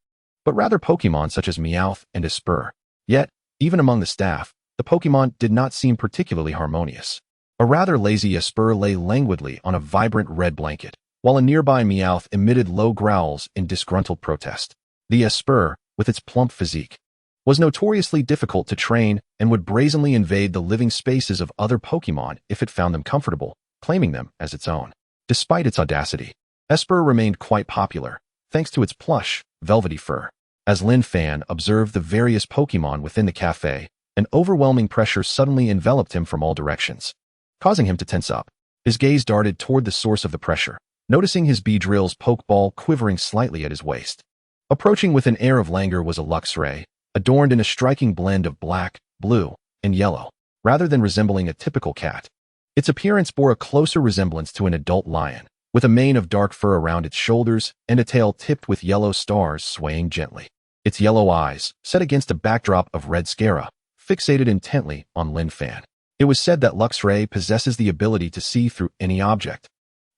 [SPEAKER 1] but rather Pokémon such as Meowth and Espurr. Yet, even among the staff, the Pokémon did not seem particularly harmonious. A rather lazy Espurr lay languidly on a vibrant red blanket, while a nearby Meowth emitted low growls in disgruntled protest. The Espurr, with its plump physique, was notoriously difficult to train and would brazenly invade the living spaces of other Pokémon if it found them comfortable, claiming them as its own. Despite its audacity, Espurr remained quite popular, thanks to its plush, velvety fur. As Lin Fan observed the various Pokémon within the cafe, an overwhelming pressure suddenly enveloped him from all directions, causing him to tense up. His gaze darted toward the source of the pressure, noticing his Beedrill's Pokeball quivering slightly at his waist. Approaching with an air of languor was a Luxray, adorned in a striking blend of black, blue, and yellow, rather than resembling a typical cat. Its appearance bore a closer resemblance to an adult lion, with a mane of dark fur around its shoulders and a tail tipped with yellow stars swaying gently. Its yellow eyes, set against a backdrop of red scara, fixated intently on Lin Fan. It was said that Luxray possesses the ability to see through any object,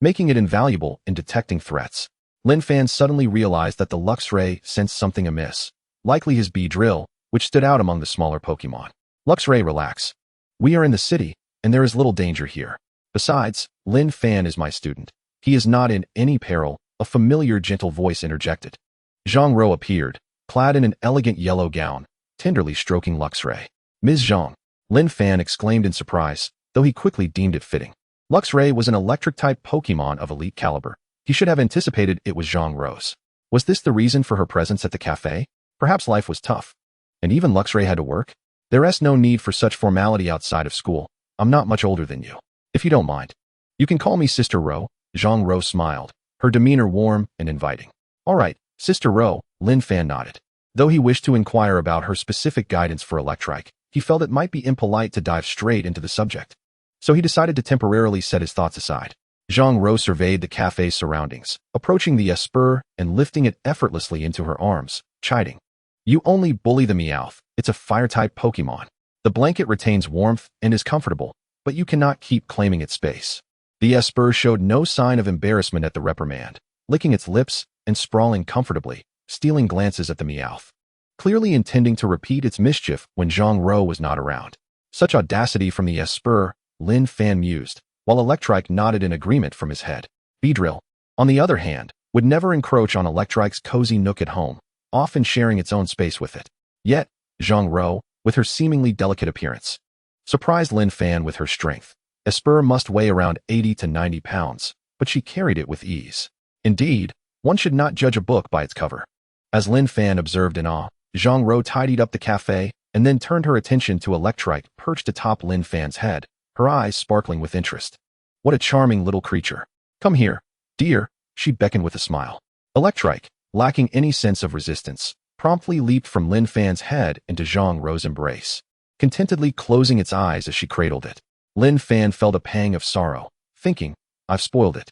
[SPEAKER 1] making it invaluable in detecting threats. Lin Fan suddenly realized that the Luxray sensed something amiss, likely his Beedrill, which stood out among the smaller Pokémon. Luxray, relax. We are in the city, and there is little danger here. Besides, Lin Fan is my student. He is not in any peril, a familiar gentle voice interjected. Zhang Ro appeared, clad in an elegant yellow gown, tenderly stroking Luxray. Ms. Zhang, Lin Fan exclaimed in surprise, though he quickly deemed it fitting. Luxray was an electric-type Pokémon of elite caliber. He should have anticipated it was Zhang Ro's. Was this the reason for her presence at the cafe? Perhaps life was tough, and even Luxray had to work? There's no need for such formality outside of school. I'm not much older than you. If you don't mind, you can call me Sister Ro. Zhang Ro smiled, her demeanor warm and inviting. All right, Sister Ro, Lin Fan nodded. Though he wished to inquire about her specific guidance for Electrike, he felt it might be impolite to dive straight into the subject. So he decided to temporarily set his thoughts aside. Zhang Ro surveyed the cafe's surroundings, approaching the Espurr and lifting it effortlessly into her arms, chiding. You only bully the Meowth. It's a fire-type Pokémon. The blanket retains warmth and is comfortable, but you cannot keep claiming its space. The Espurr showed no sign of embarrassment at the reprimand, licking its lips and sprawling comfortably, stealing glances at the Meowth, clearly intending to repeat its mischief when Zhang Ro was not around. Such audacity from the Espurr, Lin Fan mused, while Electrike nodded in agreement from his head. Beedrill, on the other hand, would never encroach on Electrike's cozy nook at home, often sharing its own space with it. Yet, Zhang Ro, with her seemingly delicate appearance, surprised Lin Fan with her strength. Espurr must weigh around 80 to 90 pounds, but she carried it with ease. Indeed, one should not judge a book by its cover. As Lin Fan observed in awe, Zhang Ro tidied up the cafe, and then turned her attention to Electrike perched atop Lin Fan's head, her eyes sparkling with interest. What a charming little creature. Come here, dear, she beckoned with a smile. Electrike, lacking any sense of resistance, promptly leaped from Lin Fan's head into Zhang Rou's embrace, contentedly closing its eyes as she cradled it. Lin Fan felt a pang of sorrow, thinking, I've spoiled it.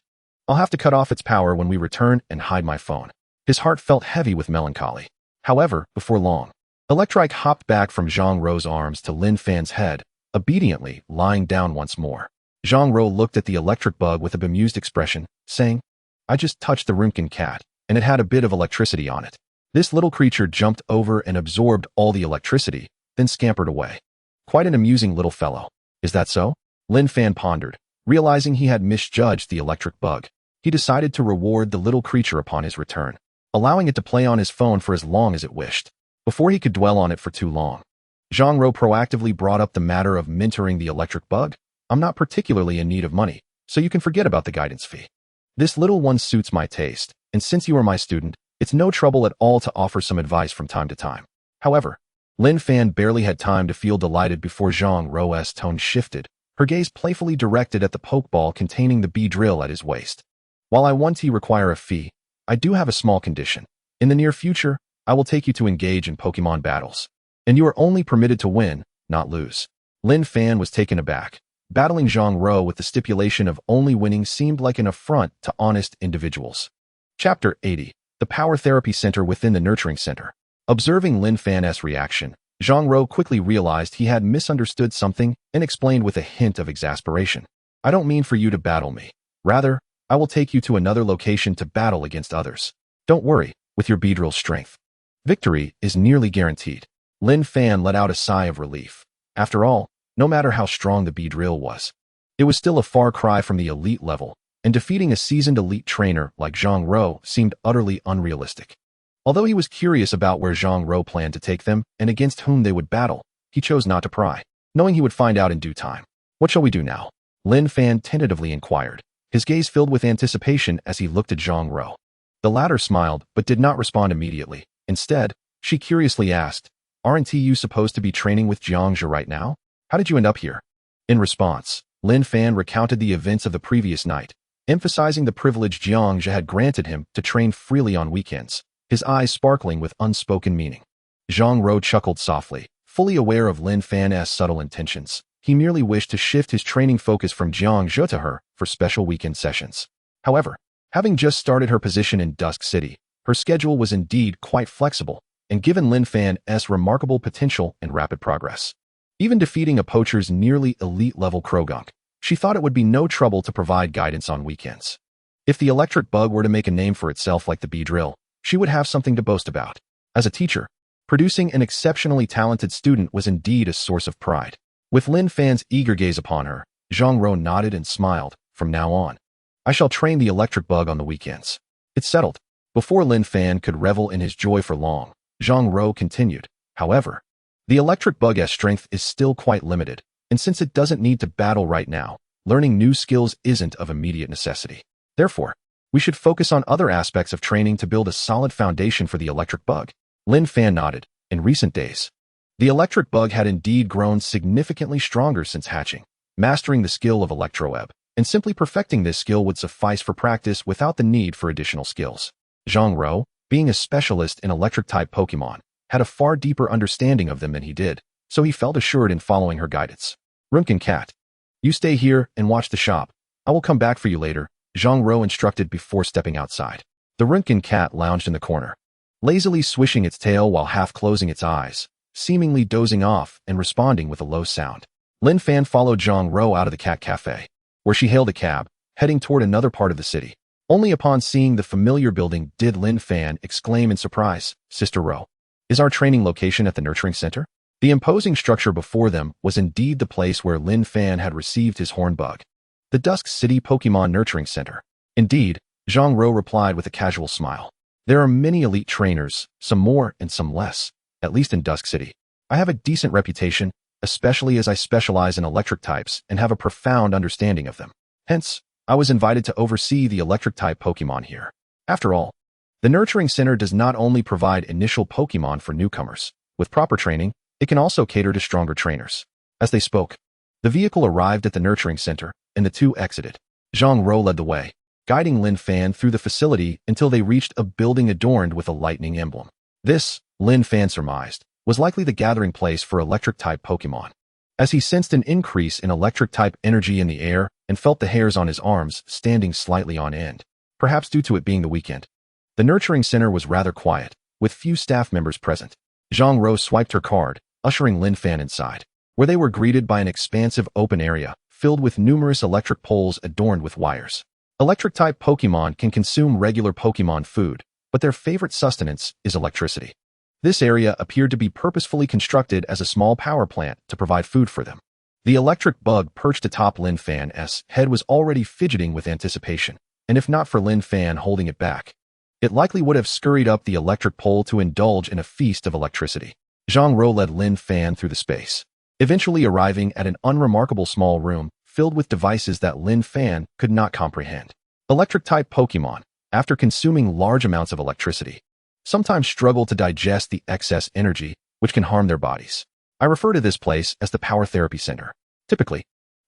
[SPEAKER 1] I'll have to cut off its power when we return and hide my phone. His heart felt heavy with melancholy. However, before long, Electrike hopped back from Zhang Rou's arms to Lin Fan's head, obediently lying down once more. Zhang Rou looked at the electric bug with a bemused expression, saying, I just touched the Runkin cat, and it had a bit of electricity on it. This little creature jumped over and absorbed all the electricity, then scampered away. Quite an amusing little fellow. Is that so? Lin Fan pondered, realizing he had misjudged the electric bug. He decided to reward the little creature upon his return, allowing it to play on his phone for as long as it wished. Before he could dwell on it for too long, Zhang Rou proactively brought up the matter of mentoring the electric bug. I'm not particularly in need of money, so you can forget about the guidance fee. This little one suits my taste, and since you are my student, it's no trouble at all to offer some advice from time to time. However, Lin Fan barely had time to feel delighted before Zhang Rou's tone shifted, her gaze playfully directed at the pokeball containing the bee drill at his waist. While I want to require a fee, I do have a small condition. In the near future, I will take you to engage in Pokémon battles, and you are only permitted to win, not lose. Lin Fan was taken aback. Battling Zhang Rou with the stipulation of only winning seemed like an affront to honest individuals. Chapter 80. The Power Therapy Center within the Nurturing Center. Observing Lin Fan's reaction, Zhang Rou quickly realized he had misunderstood something and explained with a hint of exasperation. I don't mean for you to battle me. Rather, I will take you to another location to battle against others. Don't worry, with your Beedrill's strength. Victory is nearly guaranteed. Lin Fan let out a sigh of relief. After all, no matter how strong the Beedrill was, it was still a far cry from the elite level, and defeating a seasoned elite trainer like Zhang Rou seemed utterly unrealistic. Although he was curious about where Zhang Rou planned to take them and against whom they would battle, he chose not to pry, knowing he would find out in due time. What shall we do now? Lin Fan tentatively inquired, his gaze filled with anticipation as he looked at Zhang Rou. The latter smiled but did not respond immediately. Instead, she curiously asked, Aren't you supposed to be training with Jiangzhe right now? How did you end up here? In response, Lin Fan recounted the events of the previous night, emphasizing the privilege Jiangzhe had granted him to train freely on weekends, his eyes sparkling with unspoken meaning. Zhang Rou chuckled softly, fully aware of Lin Fan's subtle intentions. He merely wished to shift his training focus from Jiangzhe to her for special weekend sessions. However, having just started her position in Dusk City, her schedule was indeed quite flexible, and given Lin Fan's remarkable potential and rapid progress, even defeating a poacher's nearly elite-level Krogunk, she thought it would be no trouble to provide guidance on weekends. If the electric bug were to make a name for itself like the Beedrill, she would have something to boast about. As a teacher, producing an exceptionally talented student was indeed a source of pride. With Lin Fan's eager gaze upon her, Zhang Rou nodded and smiled. From now on, I shall train the electric bug on the weekends. It's settled. Before Lin Fan could revel in his joy for long, Zhang Rou continued. However, the electric bug's strength is still quite limited, and since it doesn't need to battle right now, learning new skills isn't of immediate necessity. Therefore, we should focus on other aspects of training to build a solid foundation for the electric bug. Lin Fan nodded. In recent days, the electric bug had indeed grown significantly stronger since hatching. Mastering the skill of Electro-Ebb, and simply perfecting this skill would suffice for practice without the need for additional skills. Zhang Rou, being a specialist in electric-type Pokémon, had a far deeper understanding of them than he did, so he felt assured in following her guidance. Runkin cat, you stay here and watch the shop. I will come back for you later, Zhang Rou instructed before stepping outside. The Runkin cat lounged in the corner, lazily swishing its tail while half closing its eyes, seemingly dozing off and responding with a low sound. Lin Fan followed Zhang Rou out of the cat cafe, where she hailed a cab, heading toward another part of the city. Only upon seeing the familiar building did Lin Fan exclaim in surprise, Sister Rou, is our training location at the Nurturing Center? The imposing structure before them was indeed the place where Lin Fan had received his horn bug. The Dusk City Pokémon Nurturing Center. Indeed, Zhang Rou replied with a casual smile. There are many elite trainers, some more and some less, at least in Dusk City. I have a decent reputation, especially as I specialize in electric types and have a profound understanding of them. Hence, I was invited to oversee the electric-type Pokémon here. After all, the Nurturing Center does not only provide initial Pokémon for newcomers. With proper training, It can also cater to stronger trainers. As they spoke, the vehicle arrived at the nurturing center, and the two exited. Zhang Rou led the way, guiding Lin Fan through the facility until they reached a building adorned with a lightning emblem. This, Lin Fan surmised, was likely the gathering place for electric-type Pokémon. As he sensed an increase in electric-type energy in the air and felt the hairs on his arms standing slightly on end, perhaps due to it being the weekend. The nurturing center was rather quiet, with few staff members present. Zhang Rou swiped her card, ushering Lin Fan inside, where they were greeted by an expansive open area filled with numerous electric poles adorned with wires. Electric-type Pokémon can consume regular Pokémon food, but their favorite sustenance is electricity. This area appeared to be purposefully constructed as a small power plant to provide food for them. The electric bug perched atop Lin Fan's head was already fidgeting with anticipation, and if not for Lin Fan holding it back, it likely would have scurried up the electric pole to indulge in a feast of electricity. Zhang Rou led Lin Fan through the space, eventually arriving at an unremarkable small room filled with devices that Lin Fan could not comprehend. Electric-type Pokémon, after consuming large amounts of electricity, sometimes struggle to digest the excess energy, which can harm their bodies. I refer to this place as the Power Therapy Center. Typically,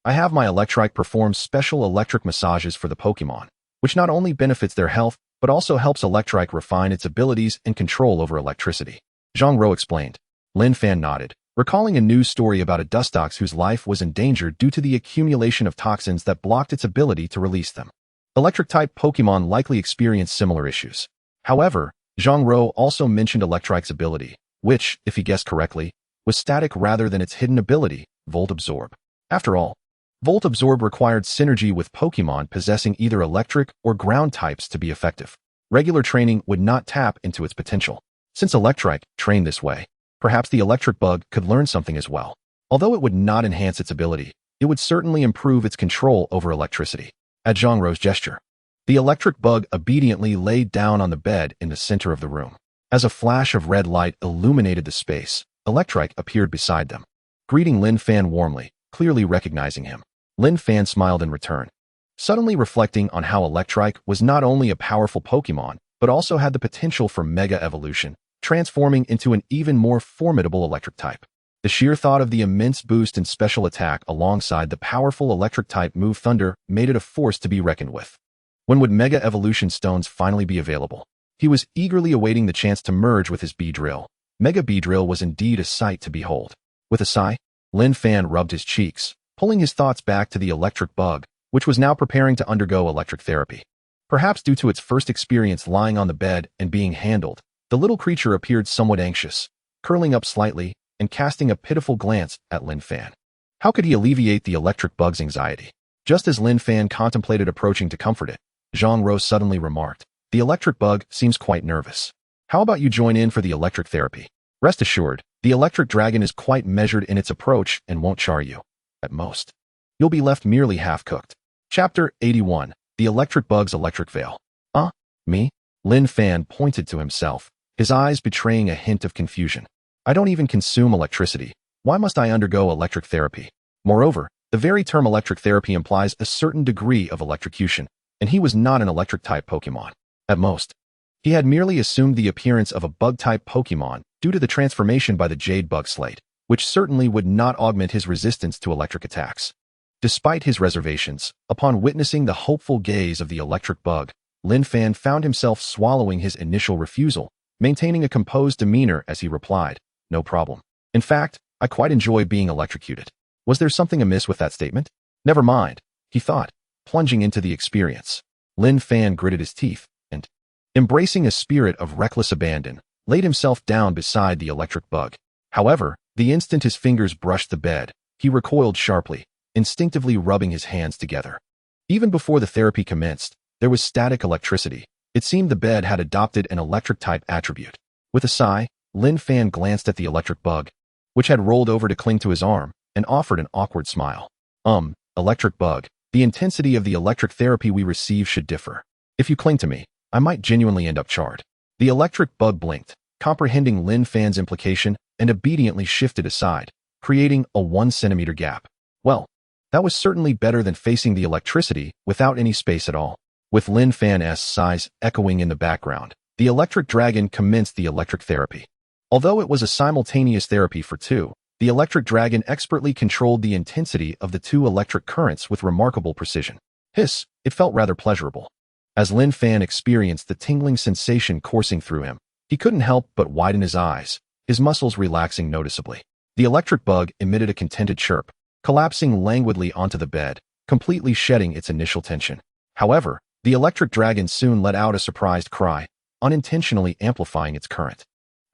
[SPEAKER 1] I have my Electrike perform special electric massages for the Pokémon, which not only benefits their health, but also helps Electrike refine its abilities and control over electricity. Zhang Rou explained. Lin Fan nodded, recalling a news story about a Dustox whose life was endangered due to the accumulation of toxins that blocked its ability to release them. Electric-type Pokémon likely experience similar issues. However, Zhang Rou also mentioned Electrike's ability, which, if he guessed correctly, was static rather than its hidden ability, Volt Absorb. After all, Volt Absorb required synergy with Pokémon possessing either electric or ground types to be effective. Regular training would not tap into its potential. Since Electrike trained this way, perhaps the electric bug could learn something as well. Although it would not enhance its ability, it would certainly improve its control over electricity. At Zhang Rou's gesture, the electric bug obediently laid down on the bed in the center of the room. As a flash of red light illuminated the space, Electrike appeared beside them, greeting Lin Fan warmly, clearly recognizing him. Lin Fan smiled in return, suddenly reflecting on how Electrike was not only a powerful Pokémon, but also had the potential for mega evolution, transforming into an even more formidable electric type. The sheer thought of the immense boost in special attack alongside the powerful electric type move Thunder made it a force to be reckoned with. When would Mega Evolution Stones finally be available? He was eagerly awaiting the chance to merge with his Beedrill. Mega Beedrill was indeed a sight to behold. With a sigh, Lin Fan rubbed his cheeks, pulling his thoughts back to the electric bug, which was now preparing to undergo electric therapy. Perhaps due to its first experience lying on the bed and being handled, the little creature appeared somewhat anxious, curling up slightly and casting a pitiful glance at Lin Fan. How could he alleviate the electric bug's anxiety? Just as Lin Fan contemplated approaching to comfort it, Zhang Rou suddenly remarked, "The electric bug seems quite nervous. How about you join in for the electric therapy? Rest assured, the electric dragon is quite measured in its approach and won't char you. At most, you'll be left merely half-cooked." Chapter 81. The Electric Bug's Electric Veil. Me? Lin Fan pointed to himself, his eyes betraying a hint of confusion. I don't even consume electricity. Why must I undergo electric therapy? Moreover, the very term electric therapy implies a certain degree of electrocution, and he was not an electric-type Pokémon. At most, he had merely assumed the appearance of a bug-type Pokémon due to the transformation by the Jade Bug Slate, which certainly would not augment his resistance to electric attacks. Despite his reservations, upon witnessing the hopeful gaze of the electric bug, Lin Fan found himself swallowing his initial refusal, maintaining a composed demeanor as he replied, "No problem. In fact, I quite enjoy being electrocuted." Was there something amiss with that statement? Never mind, he thought, plunging into the experience. Lin Fan gritted his teeth and, embracing a spirit of reckless abandon, laid himself down beside the electric bug. However, the instant his fingers brushed the bed, he recoiled sharply, instinctively rubbing his hands together. Even before the therapy commenced, there was static electricity. It seemed the bed had adopted an electric-type attribute. With a sigh, Lin Fan glanced at the electric bug, which had rolled over to cling to his arm, and offered an awkward smile. Electric bug, the intensity of the electric therapy we receive should differ. If you cling to me, I might genuinely end up charred." The electric bug blinked, comprehending Lin Fan's implication, and obediently shifted aside, creating a 1 centimeter gap. Well, that was certainly better than facing the electricity without any space at all. With Lin Fan's sighs echoing in the background, the electric dragon commenced the electric therapy. Although it was a simultaneous therapy for two, the electric dragon expertly controlled the intensity of the two electric currents with remarkable precision. Hiss, it felt rather pleasurable. As Lin Fan experienced the tingling sensation coursing through him, he couldn't help but widen his eyes, his muscles relaxing noticeably. The electric bug emitted a contented chirp, collapsing languidly onto the bed, completely shedding its initial tension. However, the electric dragon soon let out a surprised cry, unintentionally amplifying its current,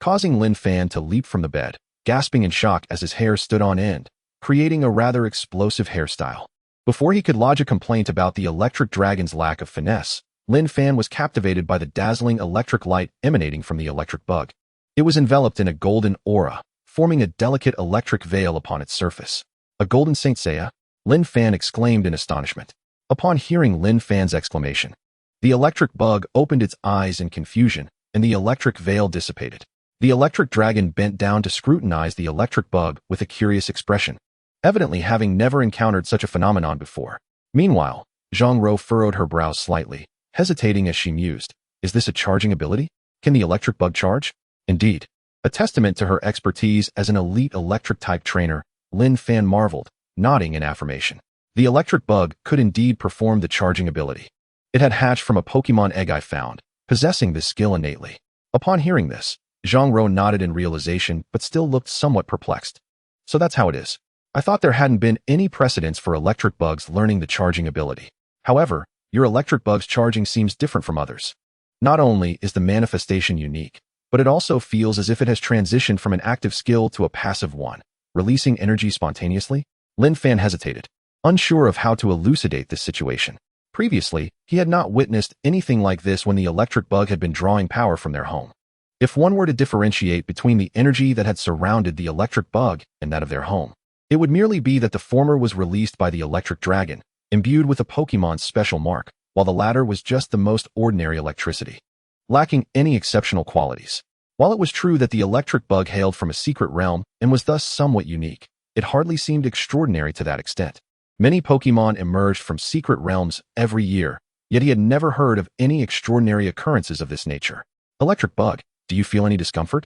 [SPEAKER 1] causing Lin Fan to leap from the bed, gasping in shock as his hair stood on end, creating a rather explosive hairstyle. Before he could lodge a complaint about the electric dragon's lack of finesse, Lin Fan was captivated by the dazzling electric light emanating from the electric bug. It was enveloped in a golden aura, forming a delicate electric veil upon its surface. A golden Saint Seiya? Lin Fan exclaimed in astonishment. Upon hearing Lin Fan's exclamation, the electric bug opened its eyes in confusion, and the electric veil dissipated. The electric dragon bent down to scrutinize the electric bug with a curious expression, evidently having never encountered such a phenomenon before. Meanwhile, Zhang Rou furrowed her brows slightly, hesitating as she mused. Is this a charging ability? Can the electric bug charge? Indeed. A testament to her expertise as an elite electric-type trainer, Lin Fan marveled, nodding in affirmation. The electric bug could indeed perform the charging ability. It had hatched from a Pokémon egg I found, possessing this skill innately. Upon hearing this, Zhang Rou nodded in realization but still looked somewhat perplexed. So that's how it is. I thought there hadn't been any precedence for electric bugs learning the charging ability. However, your electric bug's charging seems different from others. Not only is the manifestation unique, but it also feels as if it has transitioned from an active skill to a passive one, releasing energy spontaneously. Lin Fan hesitated, unsure of how to elucidate this situation. Previously, he had not witnessed anything like this when the electric bug had been drawing power from their home. If one were to differentiate between the energy that had surrounded the electric bug and that of their home, it would merely be that the former was released by the electric dragon, imbued with a Pokémon's special mark, while the latter was just the most ordinary electricity, lacking any exceptional qualities. While it was true that the electric bug hailed from a secret realm and was thus somewhat unique, it hardly seemed extraordinary to that extent. Many Pokémon emerged from secret realms every year, yet he had never heard of any extraordinary occurrences of this nature. Electric bug, do you feel any discomfort?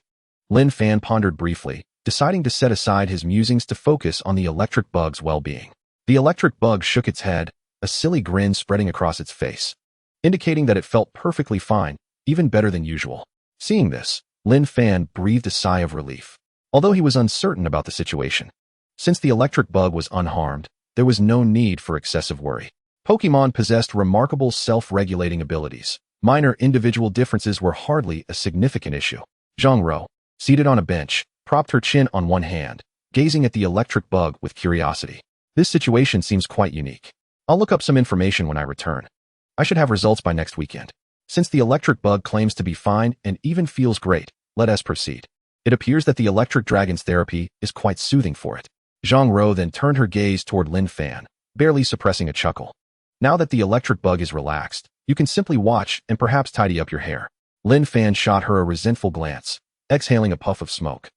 [SPEAKER 1] Lin Fan pondered briefly, deciding to set aside his musings to focus on the electric bug's well-being. The electric bug shook its head, a silly grin spreading across its face, indicating that it felt perfectly fine, even better than usual. Seeing this, Lin Fan breathed a sigh of relief, although he was uncertain about the situation. Since the electric bug was unharmed, there was no need for excessive worry. Pokémon possessed remarkable self-regulating abilities. Minor individual differences were hardly a significant issue. Zhang Rou, seated on a bench, propped her chin on one hand, gazing at the electric bug with curiosity. This situation seems quite unique. I'll look up some information when I return. I should have results by next weekend. Since the electric bug claims to be fine and even feels great, let us proceed. It appears that the electric dragon's therapy is quite soothing for it. Zhang Rou then turned her gaze toward Lin Fan, barely suppressing a chuckle. Now that the electric bug is relaxed, you can simply watch and perhaps tidy up your hair. Lin Fan shot her a resentful glance, exhaling a puff of smoke,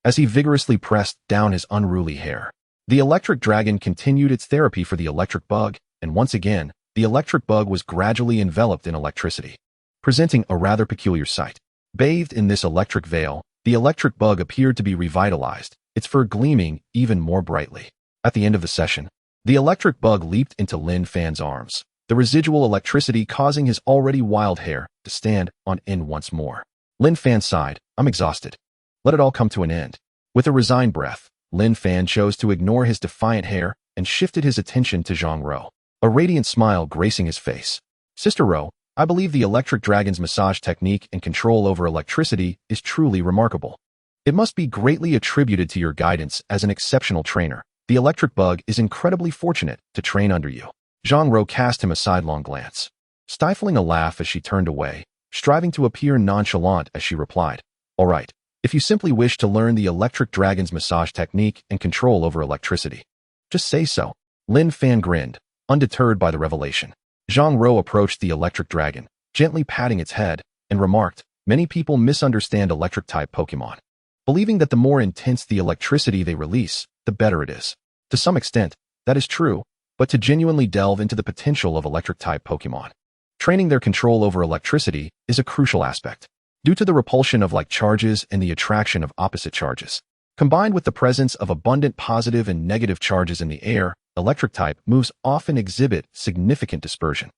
[SPEAKER 1] as he vigorously pressed down his unruly hair. The electric dragon continued its therapy for the electric bug, and once again, the electric bug was gradually enveloped in electricity, presenting a rather peculiar sight. Bathed in this electric veil, the electric bug appeared to be revitalized, its fur gleaming even more brightly. At the end of the session, the electric bug leaped into Lin Fan's arms, the residual electricity causing his already wild hair to stand on end once more. Lin Fan sighed, I'm exhausted. Let it all come to an end. With a resigned breath, Lin Fan chose to ignore his defiant hair and shifted his attention to Zhang Rou, a radiant smile gracing his face. Sister Rou, I believe the electric dragon's massage technique and control over electricity is truly remarkable. It must be greatly attributed to your guidance as an exceptional trainer. The electric bug is incredibly fortunate to train under you. Zhang Rou cast him a sidelong glance, stifling a laugh as she turned away, striving to appear nonchalant as she replied, All right, if you simply wish to learn the electric dragon's massage technique and control over electricity, just say so. Lin Fan grinned, undeterred by the revelation. Zhang Rou approached the electric dragon, gently patting its head, and remarked, Many people misunderstand electric-type Pokémon, believing that the more intense the electricity they release, the better it is. To some extent, that is true, but to genuinely delve into the potential of electric-type Pokémon, training their control over electricity is a crucial aspect. due to the repulsion of like charges and the attraction of opposite charges. Combined with the presence of abundant positive and negative charges in the air, electric-type moves often exhibit significant dispersion.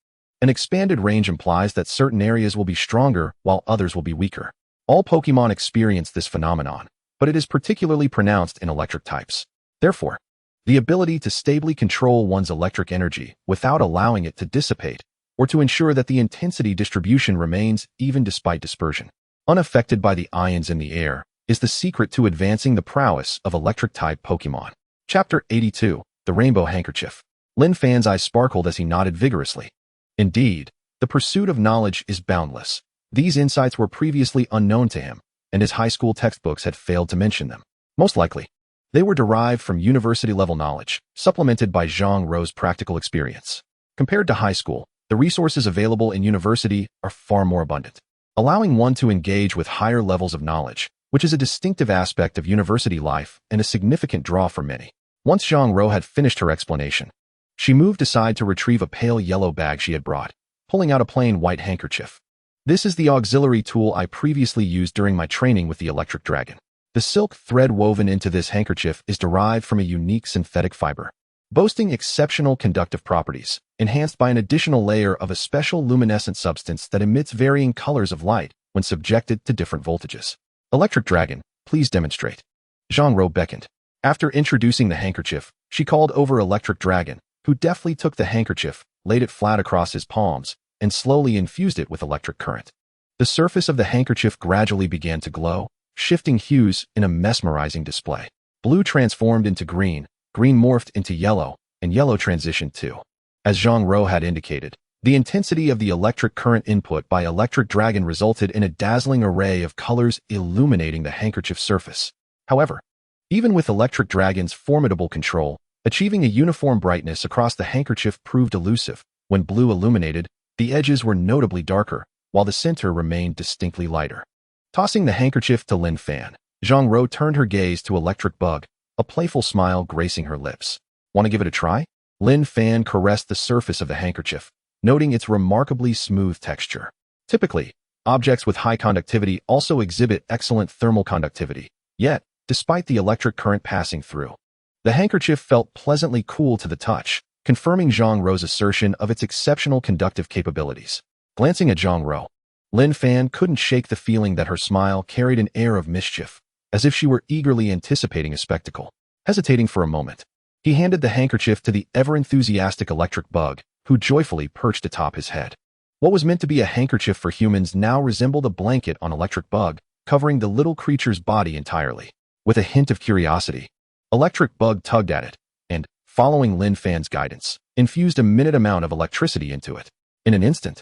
[SPEAKER 1] An expanded range implies that certain areas will be stronger while others will be weaker. All Pokémon experience this phenomenon, but it is particularly pronounced in electric types. Therefore, the ability to stably control one's electric energy without allowing it to dissipate, or to ensure that the intensity distribution remains even despite dispersion, unaffected by the ions in the air, is the secret to advancing the prowess of electric-type Pokémon. Chapter 82, The Rainbow Handkerchief. Lin Fan's eyes sparkled as he nodded vigorously. Indeed, the pursuit of knowledge is boundless. These insights were previously unknown to him, and his high school textbooks had failed to mention them. Most likely, they were derived from university-level knowledge, supplemented by Zhang Rou's practical experience. Compared to high school, the resources available in university are far more abundant, allowing one to engage with higher levels of knowledge, which is a distinctive aspect of university life and a significant draw for many. Once Zhang Rou had finished her explanation, she moved aside to retrieve a pale yellow bag she had brought, pulling out a plain white handkerchief. This is the auxiliary tool I previously used during my training with the electric dragon. The silk thread woven into this handkerchief is derived from a unique synthetic fiber, boasting exceptional conductive properties, enhanced by an additional layer of a special luminescent substance that emits varying colors of light when subjected to different voltages. Electric Dragon, please demonstrate. Zhang Rou beckoned. After introducing the handkerchief, she called over Electric Dragon, who deftly took the handkerchief, laid it flat across his palms, and slowly infused it with electric current. The surface of the handkerchief gradually began to glow, shifting hues in a mesmerizing display. Blue transformed into green, green morphed into yellow, and yellow transitioned to. As Zhang Rou had indicated, the intensity of the electric current input by Electric Dragon resulted in a dazzling array of colors illuminating the handkerchief surface. However, even with Electric Dragon's formidable control, achieving a uniform brightness across the handkerchief proved elusive. When blue illuminated, the edges were notably darker, while the center remained distinctly lighter. Tossing the handkerchief to Lin Fan, Zhang Rou turned her gaze to Electric Bug, a playful smile gracing her lips. Want to give it a try? Lin Fan caressed the surface of the handkerchief, noting its remarkably smooth texture. Typically, objects with high conductivity also exhibit excellent thermal conductivity. Yet, despite the electric current passing through, the handkerchief felt pleasantly cool to the touch, confirming Zhang Rou's assertion of its exceptional conductive capabilities. Glancing at Zhang Rou, Lin Fan couldn't shake the feeling that her smile carried an air of mischief, as if she were eagerly anticipating a spectacle. Hesitating for a moment, he handed the handkerchief to the ever-enthusiastic Electric Bug, who joyfully perched atop his head. What was meant to be a handkerchief for humans now resembled a blanket on Electric Bug, covering the little creature's body entirely. With a hint of curiosity, Electric Bug tugged at it, and, following Lin Fan's guidance, infused a minute amount of electricity into it. In an instant,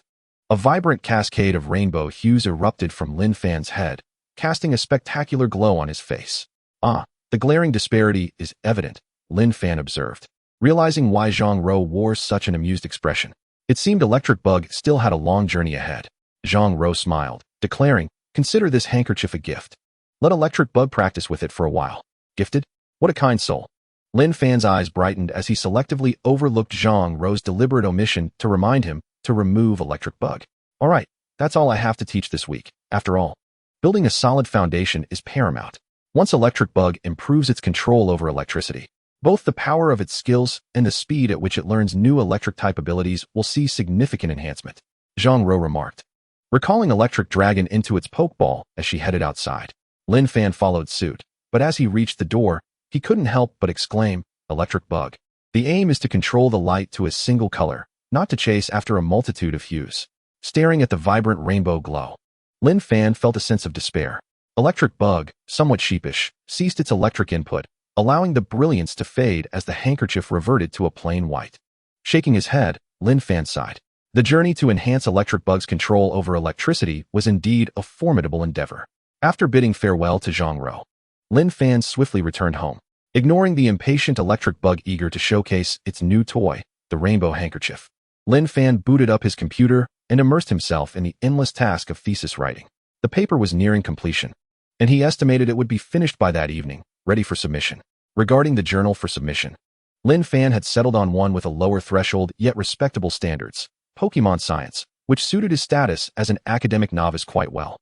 [SPEAKER 1] a vibrant cascade of rainbow hues erupted from Lin Fan's head, casting a spectacular glow on his face. Ah, the glaring disparity is evident, Lin Fan observed, realizing why Zhang Rou wore such an amused expression. It seemed Electric Bug still had a long journey ahead. Zhang Rou smiled, declaring, "Consider this handkerchief a gift. Let Electric Bug practice with it for a while." Gifted? What a kind soul. Lin Fan's eyes brightened as he selectively overlooked Zhang Rou's deliberate omission to remind him to remove Electric Bug. All right, that's all I have to teach this week. After all, building a solid foundation is paramount. Once Electric Bug improves its control over electricity, both the power of its skills and the speed at which it learns new electric-type abilities will see significant enhancement, Zhang Rou remarked, recalling Electric Dragon into its Pokeball as she headed outside. Lin Fan followed suit, but as he reached the door, he couldn't help but exclaim, "Electric Bug. The aim is to control the light to a single color, not to chase after a multitude of hues." Staring at the vibrant rainbow glow, Lin Fan felt a sense of despair. Electric Bug, somewhat sheepish, ceased its electric input, allowing the brilliance to fade as the handkerchief reverted to a plain white. Shaking his head, Lin Fan sighed. The journey to enhance Electric Bug's control over electricity was indeed a formidable endeavor. After bidding farewell to Zhang Rou, Lin Fan swiftly returned home, ignoring the impatient Electric Bug eager to showcase its new toy, the rainbow handkerchief. Lin Fan booted up his computer and immersed himself in the endless task of thesis writing. The paper was nearing completion, and he estimated it would be finished by that evening, ready for submission. Regarding the journal for submission, Lin Fan had settled on one with a lower threshold yet respectable standards, Pokémon Science, which suited his status as an academic novice quite well.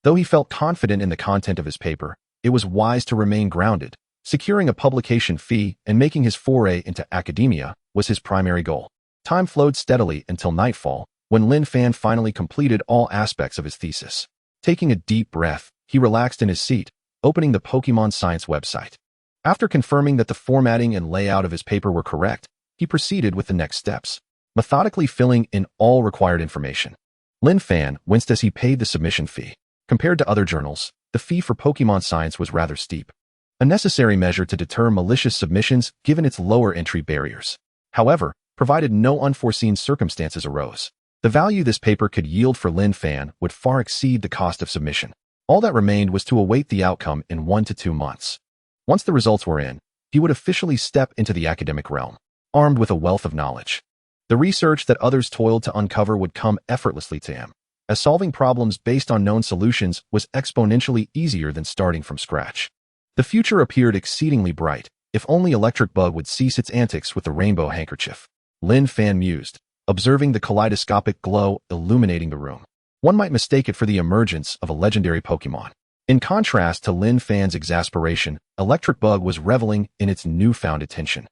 [SPEAKER 1] Though he felt confident in the content of his paper, it was wise to remain grounded. Securing a publication fee and making his foray into academia was his primary goal. Time flowed steadily until nightfall, when Lin Fan finally completed all aspects of his thesis. Taking a deep breath, he relaxed in his seat, opening the Pokémon Science website. After confirming that the formatting and layout of his paper were correct, he proceeded with the next steps, methodically filling in all required information. Lin Fan winced as he paid the submission fee. Compared to other journals, the fee for Pokémon Science was rather steep, a necessary measure to deter malicious submissions given its lower entry barriers. However, provided no unforeseen circumstances arose, the value this paper could yield for Lin Fan would far exceed the cost of submission. All that remained was to await the outcome in 1 to 2 months. Once the results were in, he would officially step into the academic realm, armed with a wealth of knowledge. The research that others toiled to uncover would come effortlessly to him, as solving problems based on known solutions was exponentially easier than starting from scratch. The future appeared exceedingly bright, if only Electric Bug would cease its antics with the rainbow handkerchief. Lin Fan mused, observing the kaleidoscopic glow illuminating the room. One might mistake it for the emergence of a legendary Pokémon. In contrast to Lin Fan's exasperation, Electric Bug was reveling in its newfound attention,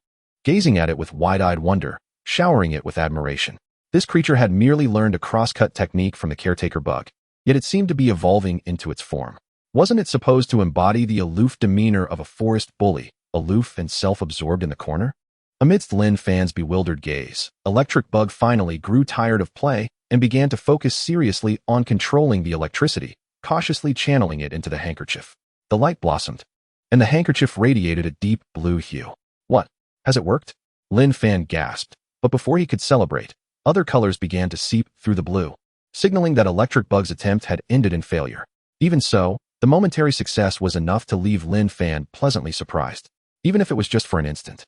[SPEAKER 1] gazing at it with wide-eyed wonder, showering it with admiration. This creature had merely learned a cross-cut technique from the caretaker bug, yet it seemed to be evolving into its form. Wasn't it supposed to embody the aloof demeanor of a forest bully, aloof and self-absorbed in the corner? Amidst Lin Fan's bewildered gaze, Electric Bug finally grew tired of play and began to focus seriously on controlling the electricity, cautiously channeling it into the handkerchief. The light blossomed, and the handkerchief radiated a deep blue hue. What? Has it worked? Lin Fan gasped, but before he could celebrate, other colors began to seep through the blue, signaling that Electric Bug's attempt had ended in failure. Even so, the momentary success was enough to leave Lin Fan pleasantly surprised, even if it was just for an instant.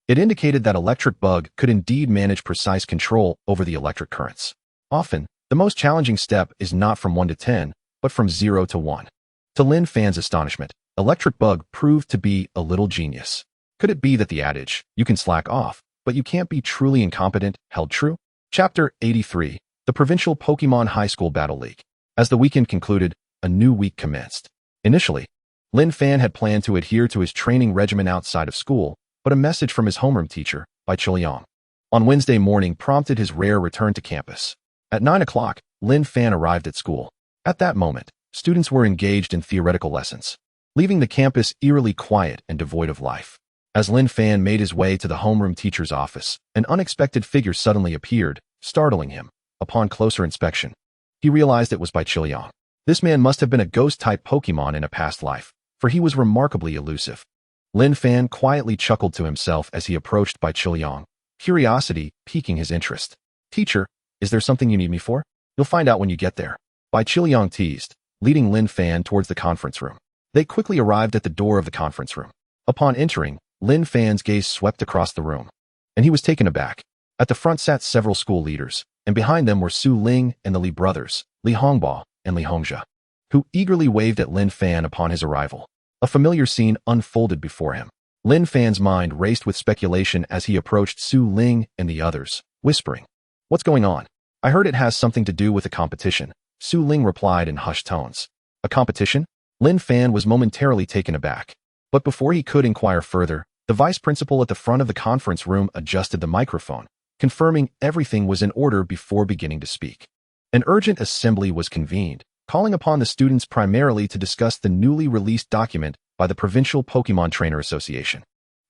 [SPEAKER 1] It indicated that Electric Bug could indeed manage precise control over the electric currents. Often, the most challenging step is not from 1 to 10, but from 0 to 1. To Lin Fan's astonishment, Electric Bug proved to be a little genius. Could it be that the adage, "You can slack off, but you can't be truly incompetent," held true? Chapter 83, The Provincial Pokémon High School Battle League. As the weekend concluded, a new week commenced. Initially, Lin Fan had planned to adhere to his training regimen outside of school, but a message from his homeroom teacher, Bai Chiliang, on Wednesday morning prompted his rare return to campus. At 9 o'clock, Lin Fan arrived at school. At that moment, students were engaged in theoretical lessons, leaving the campus eerily quiet and devoid of life. As Lin Fan made his way to the homeroom teacher's office, an unexpected figure suddenly appeared, startling him. Upon closer inspection, he realized it was Bai Chiliang. This man must have been a ghost-type Pokémon in a past life, for he was remarkably elusive. Lin Fan quietly chuckled to himself as he approached Bai Chiliang, curiosity piquing his interest. "Teacher, is there something you need me for? You'll find out when you get there," Bai Chiliang teased, leading Lin Fan towards the conference room. They quickly arrived at the door of the conference room. Upon entering, Lin Fan's gaze swept across the room, and he was taken aback. At the front sat several school leaders, and behind them were Su Ling and the Li brothers, Li Hongbao and Li Hongxia, who eagerly waved at Lin Fan upon his arrival. A familiar scene unfolded before him. Lin Fan's mind raced with speculation as he approached Su Ling and the others, whispering, "What's going on?" "I heard it has something to do with a competition," Su Ling replied in hushed tones. "A competition?" Lin Fan was momentarily taken aback. But before he could inquire further, the vice principal at the front of the conference room adjusted the microphone, confirming everything was in order before beginning to speak. An urgent assembly was convened, calling upon the students primarily to discuss the newly released document by the Provincial Pokémon Trainer Association.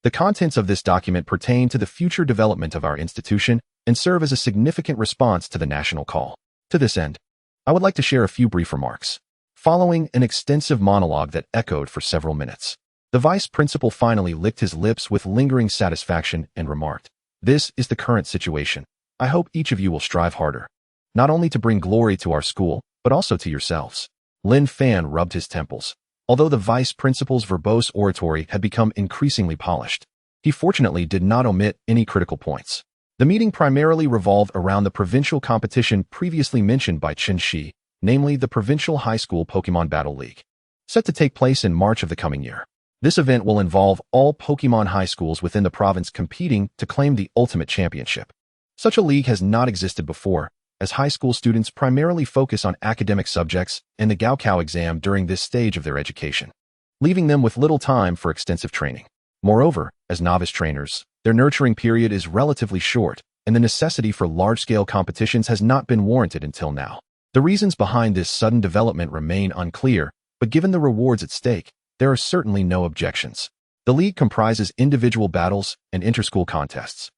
[SPEAKER 1] The contents of this document pertain to the future development of our institution and serve as a significant response to the national call. To this end, I would like to share a few brief remarks. Following an extensive monologue that echoed for several minutes, the vice principal finally licked his lips with lingering satisfaction and remarked, "This is the current situation. I hope each of you will strive harder, not only to bring glory to our school, but also to yourselves." Lin Fan rubbed his temples. Although the vice principal's verbose oratory had become increasingly polished, he fortunately did not omit any critical points. The meeting primarily revolved around the provincial competition previously mentioned by Chen Shi, namely the Provincial High School Pokémon Battle League, set to take place in March of the coming year. This event will involve all Pokémon high schools within the province competing to claim the ultimate championship. Such a league has not existed before, as high school students primarily focus on academic subjects and the Gaokao exam during this stage of their education, leaving them with little time for extensive training. Moreover, as novice trainers, their nurturing period is relatively short, and the necessity for large-scale competitions has not been warranted until now. The reasons behind this sudden development remain unclear, but given the rewards at stake, there are certainly no objections. The league comprises individual battles and inter-school contests,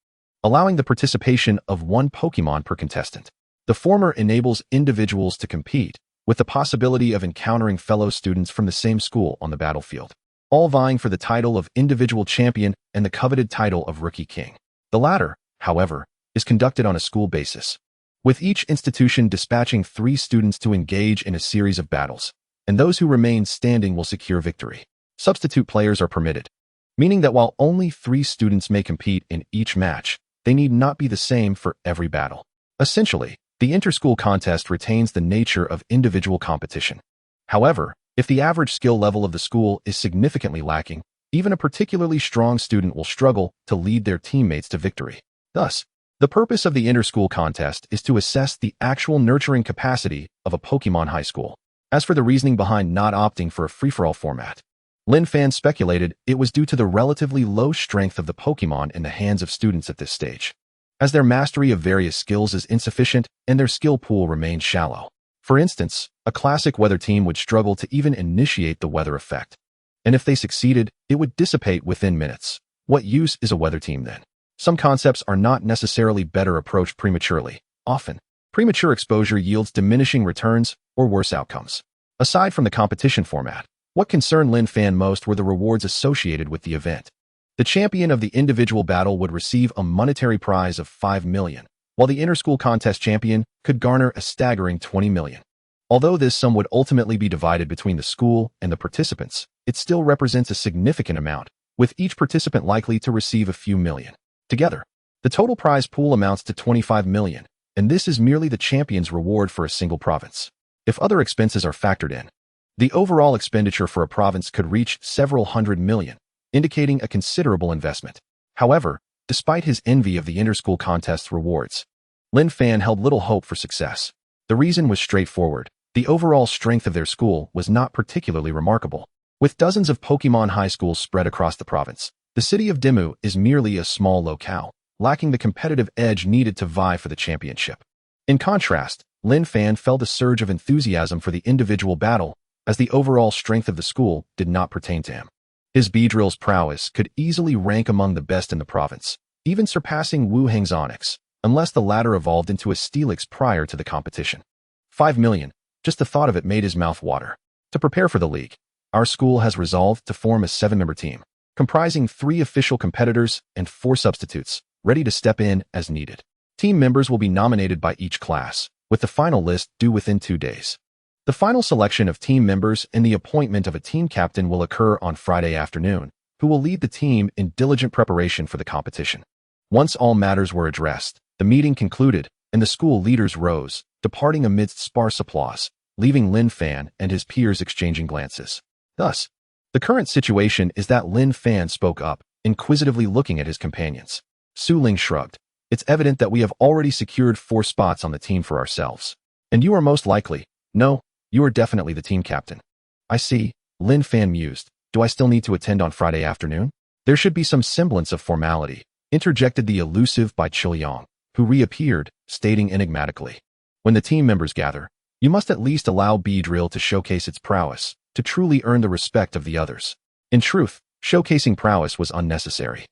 [SPEAKER 1] allowing the participation of one Pokémon per contestant. The former enables individuals to compete, with the possibility of encountering fellow students from the same school on the battlefield, all vying for the title of individual champion and the coveted title of Rookie King. The latter, however, is conducted on a school basis, with each institution dispatching 3 students to engage in a series of battles, and those who remain standing will secure victory. Substitute players are permitted, meaning that while only 3 students may compete in each match, they need not be the same for every battle. Essentially, the inter-school contest retains the nature of individual competition. However, if the average skill level of the school is significantly lacking, even a particularly strong student will struggle to lead their teammates to victory. Thus, the purpose of the inter-school contest is to assess the actual nurturing capacity of a Pokémon high school. As for the reasoning behind not opting for a free-for-all format, Lin Fan speculated it was due to the relatively low strength of the Pokémon in the hands of students at this stage, as their mastery of various skills is insufficient and their skill pool remains shallow. For instance, a classic weather team would struggle to even initiate the weather effect, and if they succeeded, it would dissipate within minutes. What use is a weather team then? Some concepts are not necessarily better approached prematurely. Often, premature exposure yields diminishing returns or worse outcomes. Aside from the competition format, what concerned Lin Fan most were the rewards associated with the event. The champion of the individual battle would receive a monetary prize of 5 million, while the inter-school contest champion could garner a staggering 20 million. Although this sum would ultimately be divided between the school and the participants, it still represents a significant amount, with each participant likely to receive a few million. Together, the total prize pool amounts to 25 million, and this is merely the champion's reward for a single province. If other expenses are factored in, the overall expenditure for a province could reach several hundred million, indicating a considerable investment. However, despite his envy of the inter-school contest's rewards, Lin Fan held little hope for success. The reason was straightforward. The overall strength of their school was not particularly remarkable. With dozens of Pokémon high schools spread across the province, the city of Dimmu is merely a small locale, lacking the competitive edge needed to vie for the championship. In contrast, Lin Fan felt a surge of enthusiasm for the individual battle, as the overall strength of the school did not pertain to him. His Beedrill's prowess could easily rank among the best in the province, even surpassing Wu Heng's Onyx, unless the latter evolved into a Steelix prior to the competition. 5 million, just the thought of it made his mouth water. To prepare for the league, our school has resolved to form a 7-member team, comprising 3 official competitors and 4 substitutes, ready to step in as needed. Team members will be nominated by each class, with the final list due within 2 days. The final selection of team members and the appointment of a team captain will occur on Friday afternoon, who will lead the team in diligent preparation for the competition. Once all matters were addressed, the meeting concluded, and the school leaders rose, departing amidst sparse applause, leaving Lin Fan and his peers exchanging glances. Thus, the current situation is that Lin Fan spoke up, inquisitively looking at his companions. Su Ling shrugged. It's evident that we have already secured 4 spots on the team for ourselves. And you are most likely. No, you are definitely the team captain. I see, Lin Fan mused. Do I still need to attend on Friday afternoon? There should be some semblance of formality, interjected the elusive Bai Chiliang, who reappeared, stating enigmatically. When the team members gather, you must at least allow Beedrill to showcase its prowess, to truly earn the respect of the others. In truth, showcasing prowess was unnecessary.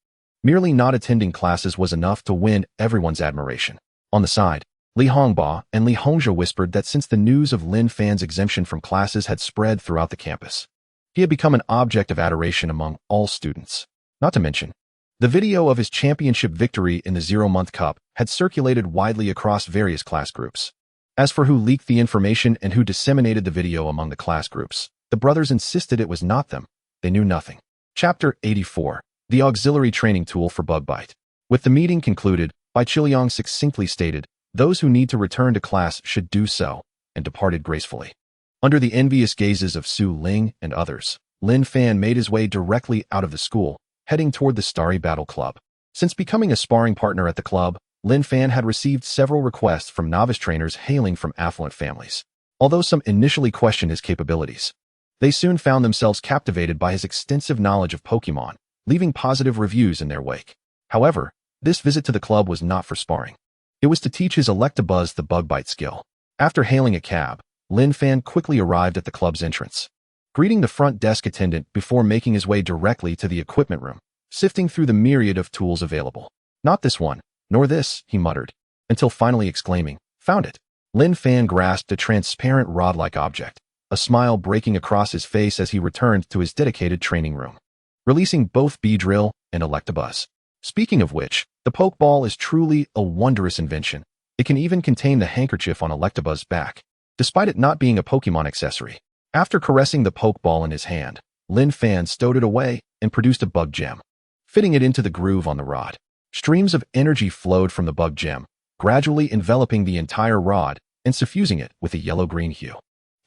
[SPEAKER 1] Merely not attending classes was enough to win everyone's admiration. On the side, Li Hongba and Li Hongzhe whispered that since the news of Lin Fan's exemption from classes had spread throughout the campus, he had become an object of adoration among all students. Not to mention, the video of his championship victory in the 0-month cup had circulated widely across various class groups. As for who leaked the information and who disseminated the video among the class groups, the brothers insisted it was not them. They knew nothing. Chapter 84. The Auxiliary Training Tool for Bug Bite. With the meeting concluded, Bai Chiliang succinctly stated, those who need to return to class should do so, and departed gracefully. Under the envious gazes of Su Ling and others, Lin Fan made his way directly out of the school, heading toward the Starry Battle Club. Since becoming a sparring partner at the club, Lin Fan had received several requests from novice trainers hailing from affluent families. Although some initially questioned his capabilities, they soon found themselves captivated by his extensive knowledge of Pokémon, leaving positive reviews in their wake. However, this visit to the club was not for sparring. It was to teach his Electabuzz the bug bite skill. After hailing a cab, Lin Fan quickly arrived at the club's entrance, greeting the front desk attendant before making his way directly to the equipment room, sifting through the myriad of tools available. Not this one, nor this, he muttered, until finally exclaiming, "Found it." Lin Fan grasped a transparent rod-like object, a smile breaking across his face as he returned to his dedicated training room, releasing both Beedrill and Electabuzz. Speaking of which, the Pokeball is truly a wondrous invention. It can even contain the handkerchief on Electabuzz's back, despite it not being a Pokemon accessory. After caressing the Pokeball in his hand, Lin Fan stowed it away and produced a bug gem, fitting it into the groove on the rod. Streams of energy flowed from the bug gem, gradually enveloping the entire rod and suffusing it with a yellow-green hue.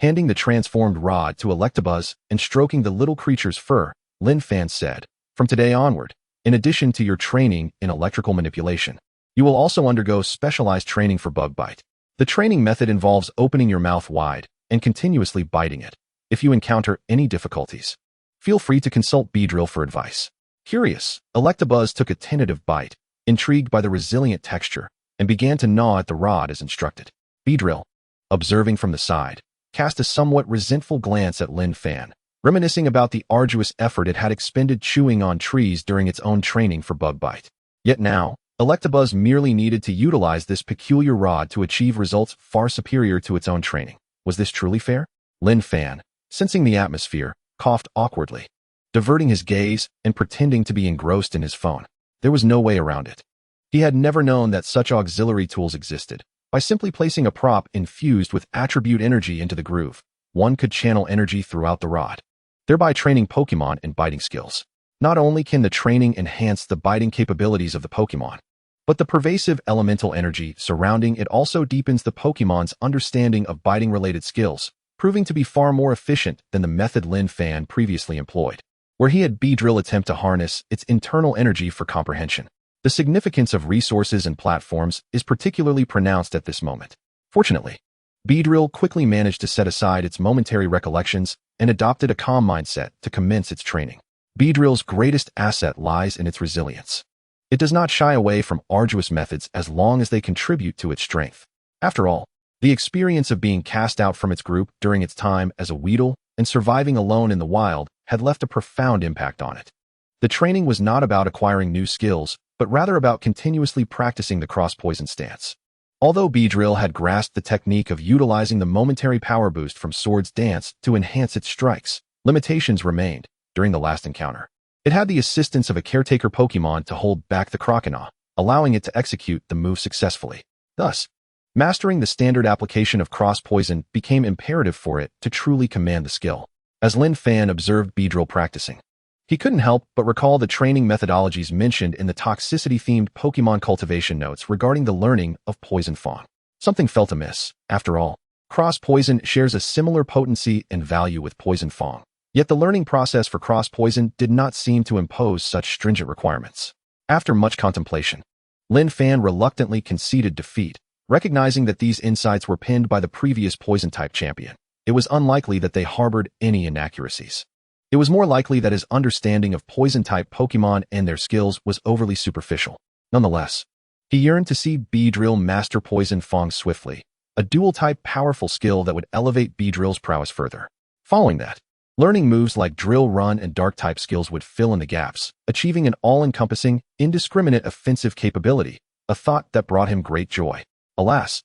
[SPEAKER 1] Handing the transformed rod to Electabuzz and stroking the little creature's fur, Lin Fan said, "From today onward, in addition to your training in electrical manipulation, you will also undergo specialized training for bug bite. The training method involves opening your mouth wide and continuously biting it. If you encounter any difficulties, feel free to consult Beedrill for advice." Curious, Electabuzz took a tentative bite, intrigued by the resilient texture, and began to gnaw at the rod as instructed. Beedrill, observing from the side, cast a somewhat resentful glance at Lin Fan, reminiscing about the arduous effort it had expended chewing on trees during its own training for bug bite. Yet now, Electabuzz merely needed to utilize this peculiar rod to achieve results far superior to its own training. Was this truly fair? Lin Fan, sensing the atmosphere, coughed awkwardly, diverting his gaze and pretending to be engrossed in his phone. There was no way around it. He had never known that such auxiliary tools existed. By simply placing a prop infused with attribute energy into the groove, one could channel energy throughout the rod, thereby training Pokemon in biting skills. Not only can the training enhance the biting capabilities of the Pokemon, but the pervasive elemental energy surrounding it also deepens the Pokemon's understanding of biting-related skills, proving to be far more efficient than the method Lin Fan previously employed, where he had Beedrill attempt to harness its internal energy for comprehension. The significance of resources and platforms is particularly pronounced at this moment. Fortunately, Beedrill quickly managed to set aside its momentary recollections and adopted a calm mindset to commence its training. Beedrill's greatest asset lies in its resilience. It does not shy away from arduous methods as long as they contribute to its strength. After all, the experience of being cast out from its group during its time as a Weedle and surviving alone in the wild had left a profound impact on it. The training was not about acquiring new skills, but rather about continuously practicing the cross-poison stance. Although Beedrill had grasped the technique of utilizing the momentary power boost from Sword's Dance to enhance its strikes, limitations remained. During the last encounter, it had the assistance of a caretaker Pokemon to hold back the Croconaw, allowing it to execute the move successfully. Thus, mastering the standard application of cross-poison became imperative for it to truly command the skill. As Lin Fan observed Beedrill practicing, he couldn't help but recall the training methodologies mentioned in the toxicity-themed Pokemon cultivation notes regarding the learning of Poison Fang. Something felt amiss. After all, cross-poison shares a similar potency and value with Poison Fang. Yet the learning process for cross-poison did not seem to impose such stringent requirements. After much contemplation, Lin Fan reluctantly conceded defeat, recognizing that these insights were pinned by the previous Poison-type champion. It was unlikely that they harbored any inaccuracies. It was more likely that his understanding of Poison-type Pokemon and their skills was overly superficial. Nonetheless, he yearned to see Beedrill master Poison Fang swiftly, a dual-type powerful skill that would elevate Beedrill's prowess further. Following that, learning moves like Drill, Run, and Dark-type skills would fill in the gaps, achieving an all-encompassing, indiscriminate offensive capability, a thought that brought him great joy. Alas,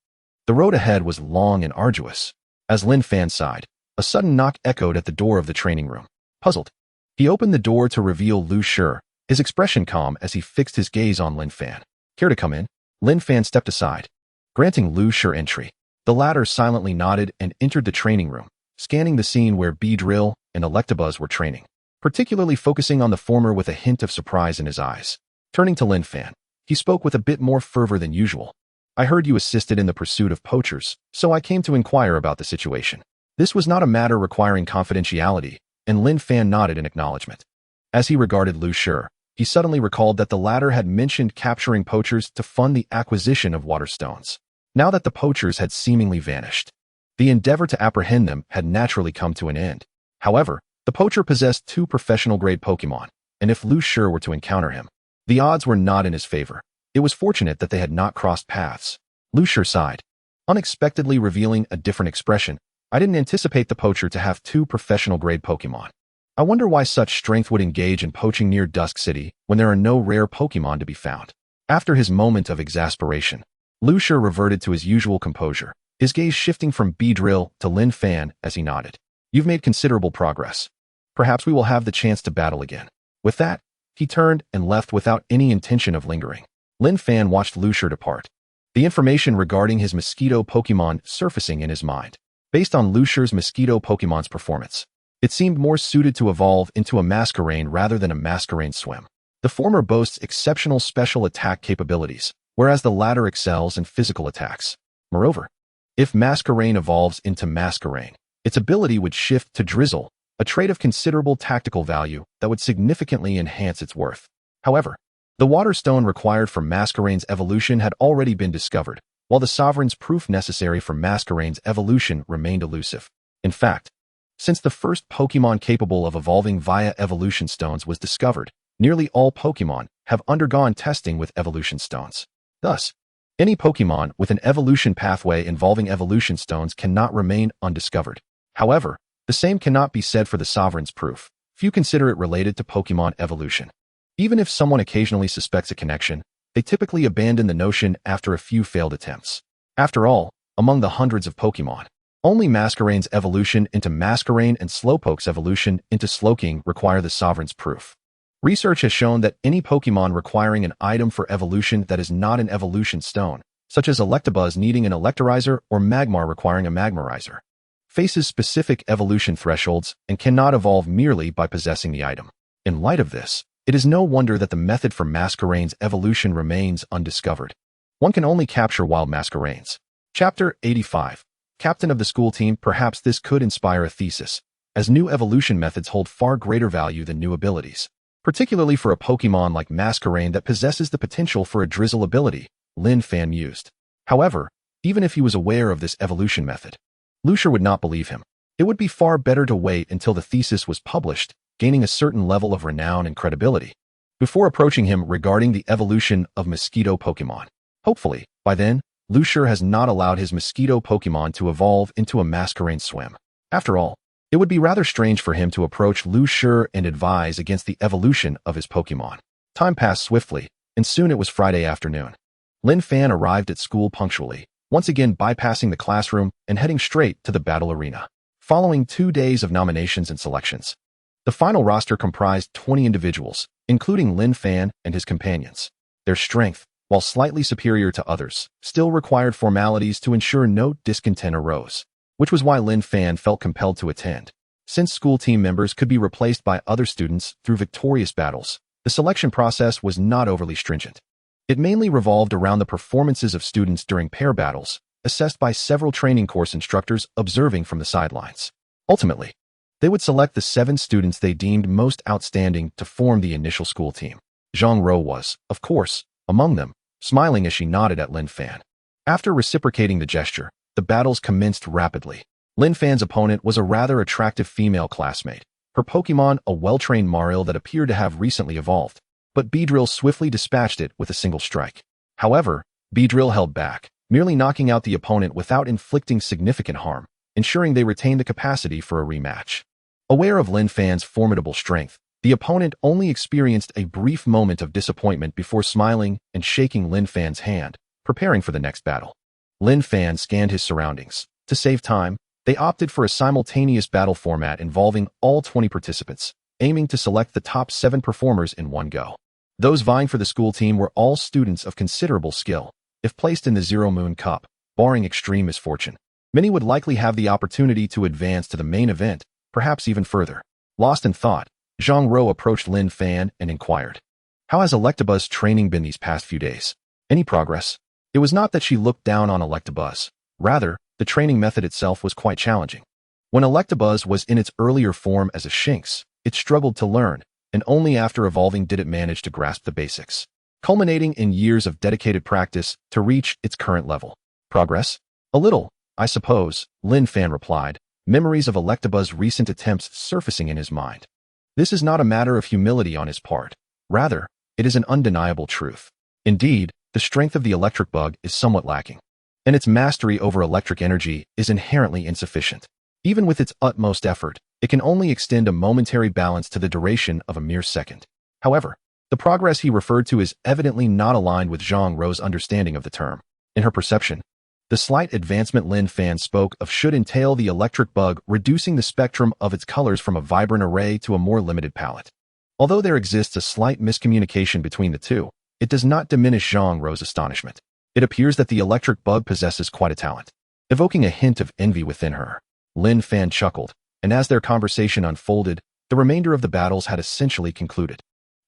[SPEAKER 1] the road ahead was long and arduous. As Lin Fan sighed, a sudden knock echoed at the door of the training room. Puzzled, he opened the door to reveal Lu Shi, his expression calm as he fixed his gaze on Lin Fan. "Care to come in?" Lin Fan stepped aside, granting Lu Shi entry. The latter silently nodded and entered the training room, scanning the scene where Beedrill and Electabuzz were training, particularly focusing on the former with a hint of surprise in his eyes. Turning to Lin Fan, he spoke with a bit more fervor than usual. "I heard you assisted in the pursuit of poachers, so I came to inquire about the situation." This was not a matter requiring confidentiality, and Lin Fan nodded in acknowledgement. As he regarded Lu Shi, he suddenly recalled that the latter had mentioned capturing poachers to fund the acquisition of water stones. Now that the poachers had seemingly vanished, the endeavor to apprehend them had naturally come to an end. However, the poacher possessed 2 professional-grade Pokémon, and if Lu Shi were to encounter him, the odds were not in his favor. It was fortunate that they had not crossed paths. Lu Shi sighed, unexpectedly revealing a different expression. I didn't anticipate the poacher to have 2 professional-grade Pokémon. I wonder why such strength would engage in poaching near Dusk City when there are no rare Pokémon to be found. After his moment of exasperation, Lu Shi reverted to his usual composure, his gaze shifting from Beedrill to Lin Fan as he nodded. You've made considerable progress. Perhaps we will have the chance to battle again. With that, he turned and left without any intention of lingering. Lin Fan watched Lu Shi depart, the information regarding his mosquito Pokémon surfacing in his mind. Based on Lu Shi's mosquito Pokémon's performance, it seemed more suited to evolve into a Masquerain rather than a Masquerain swim. The former boasts exceptional special attack capabilities, whereas the latter excels in physical attacks. Moreover, if Masquerain evolves into Masquerain, its ability would shift to Drizzle, a trait of considerable tactical value that would significantly enhance its worth. However, the water stone required for Masquerain's evolution had already been discovered, while the Sovereign's proof necessary for Masquerain's evolution remained elusive. In fact, since the first Pokémon capable of evolving via evolution stones was discovered, nearly all Pokémon have undergone testing with evolution stones. Thus, any Pokémon with an evolution pathway involving evolution stones cannot remain undiscovered. However, the same cannot be said for the Sovereign's proof. Few consider it related to Pokémon evolution. Even if someone occasionally suspects a connection, they typically abandon the notion after a few failed attempts. After all, among the hundreds of Pokémon, only Masquerain's evolution into Masquerain and Slowpoke's evolution into Slowking require the Sovereign's proof. Research has shown that any Pokémon requiring an item for evolution that is not an evolution stone, such as Electabuzz needing an Electorizer or Magmar requiring a Magmarizer, faces specific evolution thresholds and cannot evolve merely by possessing the item. In light of this, it is no wonder that the method for Masquerain's evolution remains undiscovered. One can only capture wild Masquerains. Chapter 85. Captain of the school team. Perhaps this could inspire a thesis, as new evolution methods hold far greater value than new abilities, particularly for a Pokémon like Masquerain that possesses the potential for a Drizzle ability, Lin Fan mused. However, even if he was aware of this evolution method, Lu Shi would not believe him. It would be far better to wait until the thesis was published, gaining a certain level of renown and credibility, before approaching him regarding the evolution of mosquito Pokémon. Hopefully, by then, Lu Shi has not allowed his mosquito Pokémon to evolve into a Masquerain swim. After all, it would be rather strange for him to approach Lu Shi and advise against the evolution of his Pokémon. Time passed swiftly, and soon it was Friday afternoon. Lin Fan arrived at school punctually, once again bypassing the classroom and heading straight to the battle arena. Following 2 days of nominations and selections, the final roster comprised 20 individuals, including Lin Fan and his companions. Their strength, while slightly superior to others, still required formalities to ensure no discontent arose, which was why Lin Fan felt compelled to attend. Since school team members could be replaced by other students through victorious battles, the selection process was not overly stringent. It mainly revolved around the performances of students during pair battles, assessed by several training course instructors observing from the sidelines. Ultimately, they would select the 7 students they deemed most outstanding to form the initial school team. Zhang Ro was, of course, among them, smiling as she nodded at Lin Fan. After reciprocating the gesture, the battles commenced rapidly. Lin Fan's opponent was a rather attractive female classmate, her Pokémon a well-trained Marill that appeared to have recently evolved, but Beedrill swiftly dispatched it with a single strike. However, Beedrill held back, merely knocking out the opponent without inflicting significant harm, ensuring they retained the capacity for a rematch. Aware of Lin Fan's formidable strength, the opponent only experienced a brief moment of disappointment before smiling and shaking Lin Fan's hand, preparing for the next battle. Lin Fan scanned his surroundings. To save time, they opted for a simultaneous battle format involving all 20 participants, aiming to select the top 7 performers in one go. Those vying for the school team were all students of considerable skill. If placed in the Zero Moon Cup, barring extreme misfortune, many would likely have the opportunity to advance to the main event, perhaps even further. Lost in thought, Zhang Ro approached Lin Fan and inquired, "How has Electabuzz training been these past few days? Any progress?" It was not that she looked down on Electabuzz. Rather, the training method itself was quite challenging. When Electabuzz was in its earlier form as a Shinx, it struggled to learn, and only after evolving did it manage to grasp the basics, culminating in years of dedicated practice to reach its current level. Progress? A little, I suppose, Lin Fan replied, memories of Electabuzz' recent attempts surfacing in his mind. This is not a matter of humility on his part. Rather, it is an undeniable truth. Indeed, the strength of the electric bug is somewhat lacking, and its mastery over electric energy is inherently insufficient. Even with its utmost effort, it can only extend a momentary balance to the duration of a mere second. However, the progress he referred to is evidently not aligned with Zhang Rou's understanding of the term. In her perception, the slight advancement Lin Fan spoke of should entail the electric bug reducing the spectrum of its colors from a vibrant array to a more limited palette. Although there exists a slight miscommunication between the two, it does not diminish Zhang Rou's astonishment. It appears that the electric bug possesses quite a talent, evoking a hint of envy within her. Lin Fan chuckled, and as their conversation unfolded, the remainder of the battles had essentially concluded.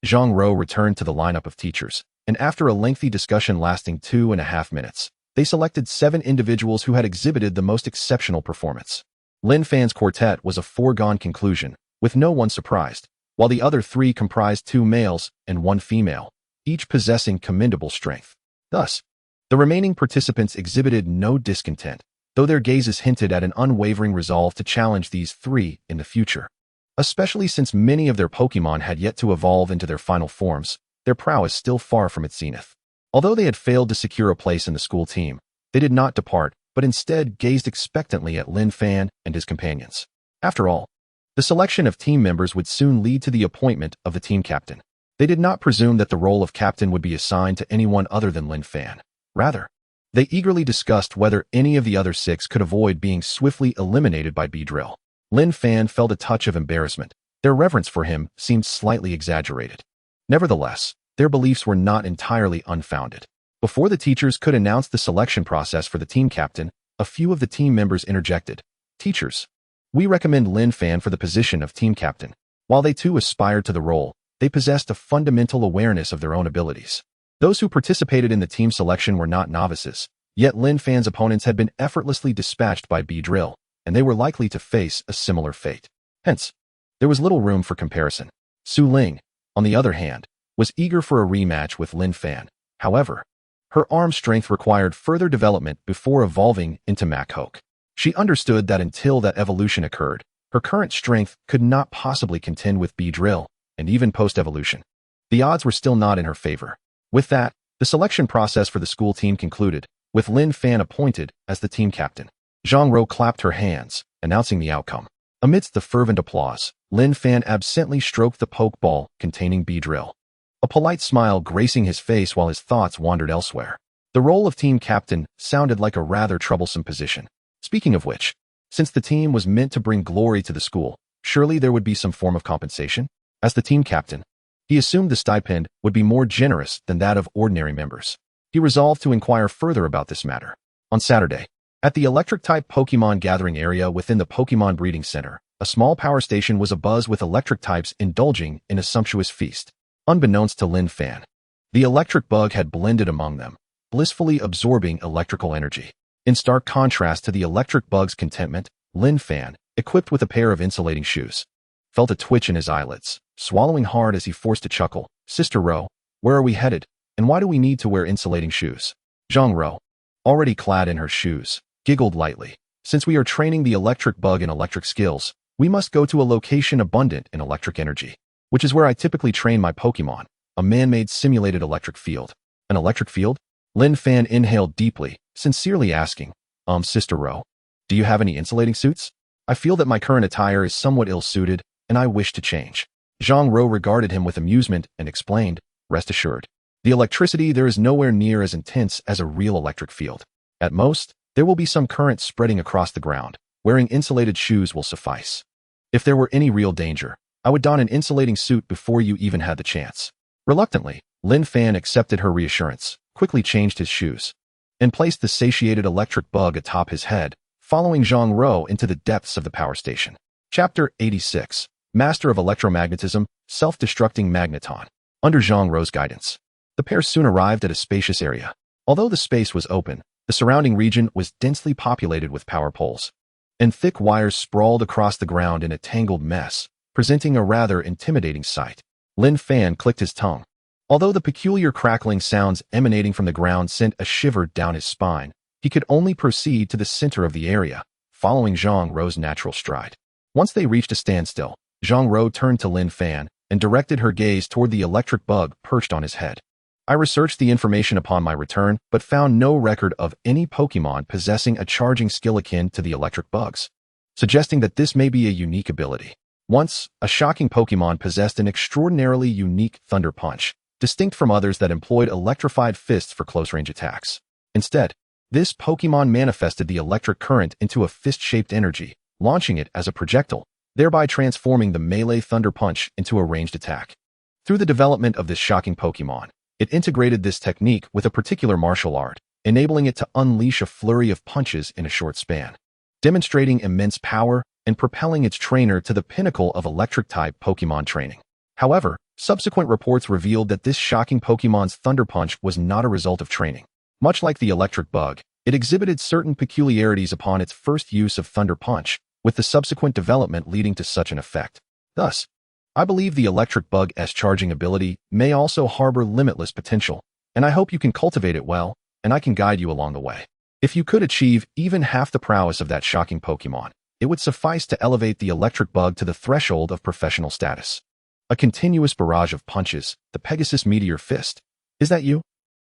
[SPEAKER 1] Zhang Rou returned to the lineup of teachers, and after a lengthy discussion lasting 2.5 minutes, they selected 7 individuals who had exhibited the most exceptional performance. Lin Fan's quartet was a foregone conclusion, with no one surprised, while the other 3 comprised 2 males and 1 female, each possessing commendable strength. Thus, the remaining participants exhibited no discontent, though their gazes hinted at an unwavering resolve to challenge these 3 in the future. Especially since many of their Pokémon had yet to evolve into their final forms, their prowess still far from its zenith. Although they had failed to secure a place in the school team, they did not depart, but instead gazed expectantly at Lin Fan and his companions. After all, the selection of team members would soon lead to the appointment of the team captain. They did not presume that the role of captain would be assigned to anyone other than Lin Fan. Rather, they eagerly discussed whether any of the other 6 could avoid being swiftly eliminated by Beedrill. Lin Fan felt a touch of embarrassment. Their reverence for him seemed slightly exaggerated. Nevertheless, their beliefs were not entirely unfounded. Before the teachers could announce the selection process for the team captain, a few of the team members interjected. Teachers, we recommend Lin Fan for the position of team captain. While they too aspired to the role, they possessed a fundamental awareness of their own abilities. Those who participated in the team selection were not novices, yet Lin Fan's opponents had been effortlessly dispatched by Beedrill, and they were likely to face a similar fate. Hence, there was little room for comparison. Su Ling, on the other hand, was eager for a rematch with Lin Fan. However, her arm strength required further development before evolving into Machoke. She understood that until that evolution occurred, her current strength could not possibly contend with Beedrill, and even post-evolution. The odds were still not in her favor. With that, the selection process for the school team concluded, with Lin Fan appointed as the team captain. Zhang Rou clapped her hands, announcing the outcome. Amidst the fervent applause, Lin Fan absently stroked the Pokeball containing Beedrill, a polite smile gracing his face while his thoughts wandered elsewhere. The role of team captain sounded like a rather troublesome position. Speaking of which, since the team was meant to bring glory to the school, surely there would be some form of compensation? As the team captain, he assumed the stipend would be more generous than that of ordinary members. He resolved to inquire further about this matter. On Saturday, at the electric-type Pokémon gathering area within the Pokémon Breeding Center, a small power station was abuzz with electric types indulging in a sumptuous feast. Unbeknownst to Lin Fan, the electric bug had blended among them, blissfully absorbing electrical energy. In stark contrast to the electric bug's contentment, Lin Fan, equipped with a pair of insulating shoes, felt a twitch in his eyelids, swallowing hard as he forced a chuckle. Sister Rou, where are we headed, and why do we need to wear insulating shoes? Zhang Rou, already clad in her shoes, giggled lightly. Since we are training the electric bug in electric skills, we must go to a location abundant in electric energy, which is where I typically train my Pokémon, a man-made simulated electric field. An electric field? Lin Fan inhaled deeply, sincerely asking, Sister Rou, do you have any insulating suits? I feel that my current attire is somewhat ill-suited, and I wish to change. Zhang Rou regarded him with amusement and explained, rest assured, the electricity there is nowhere near as intense as a real electric field. At most, there will be some current spreading across the ground. Wearing insulated shoes will suffice. If there were any real danger, I would don an insulating suit before you even had the chance. Reluctantly, Lin Fan accepted her reassurance, quickly changed his shoes, and placed the satiated electric bug atop his head, following Zhang Rou into the depths of the power station. Chapter 86. Master of Electromagnetism, Self-Destructing Magneton. Under Zhang Rou's guidance, the pair soon arrived at a spacious area. Although the space was open, the surrounding region was densely populated with power poles, and thick wires sprawled across the ground in a tangled mess, presenting a rather intimidating sight. Lin Fan clicked his tongue. Although the peculiar crackling sounds emanating from the ground sent a shiver down his spine, he could only proceed to the center of the area, following Zhang Rou's natural stride. Once they reached a standstill, Zhang Rou turned to Lin Fan and directed her gaze toward the electric bug perched on his head. I researched the information upon my return, but found no record of any Pokémon possessing a charging skill akin to the electric bugs, suggesting that this may be a unique ability. Once, a shocking Pokémon possessed an extraordinarily unique Thunder Punch, distinct from others that employed electrified fists for close-range attacks. Instead, this Pokémon manifested the electric current into a fist-shaped energy, launching it as a projectile, thereby transforming the melee Thunder Punch into a ranged attack. Through the development of this shocking Pokémon, it integrated this technique with a particular martial art, enabling it to unleash a flurry of punches in a short span, demonstrating immense power and propelling its trainer to the pinnacle of electric-type Pokémon training. However, subsequent reports revealed that this shocking Pokémon's Thunder Punch was not a result of training. Much like the electric bug, it exhibited certain peculiarities upon its first use of Thunder Punch, with the subsequent development leading to such an effect. Thus, I believe the electric bug's charging ability may also harbor limitless potential, and I hope you can cultivate it well, and I can guide you along the way. If you could achieve even half the prowess of that shocking Pokémon, it would suffice to elevate the electric bug to the threshold of professional status. A continuous barrage of punches, the Pegasus Meteor Fist. Is that you?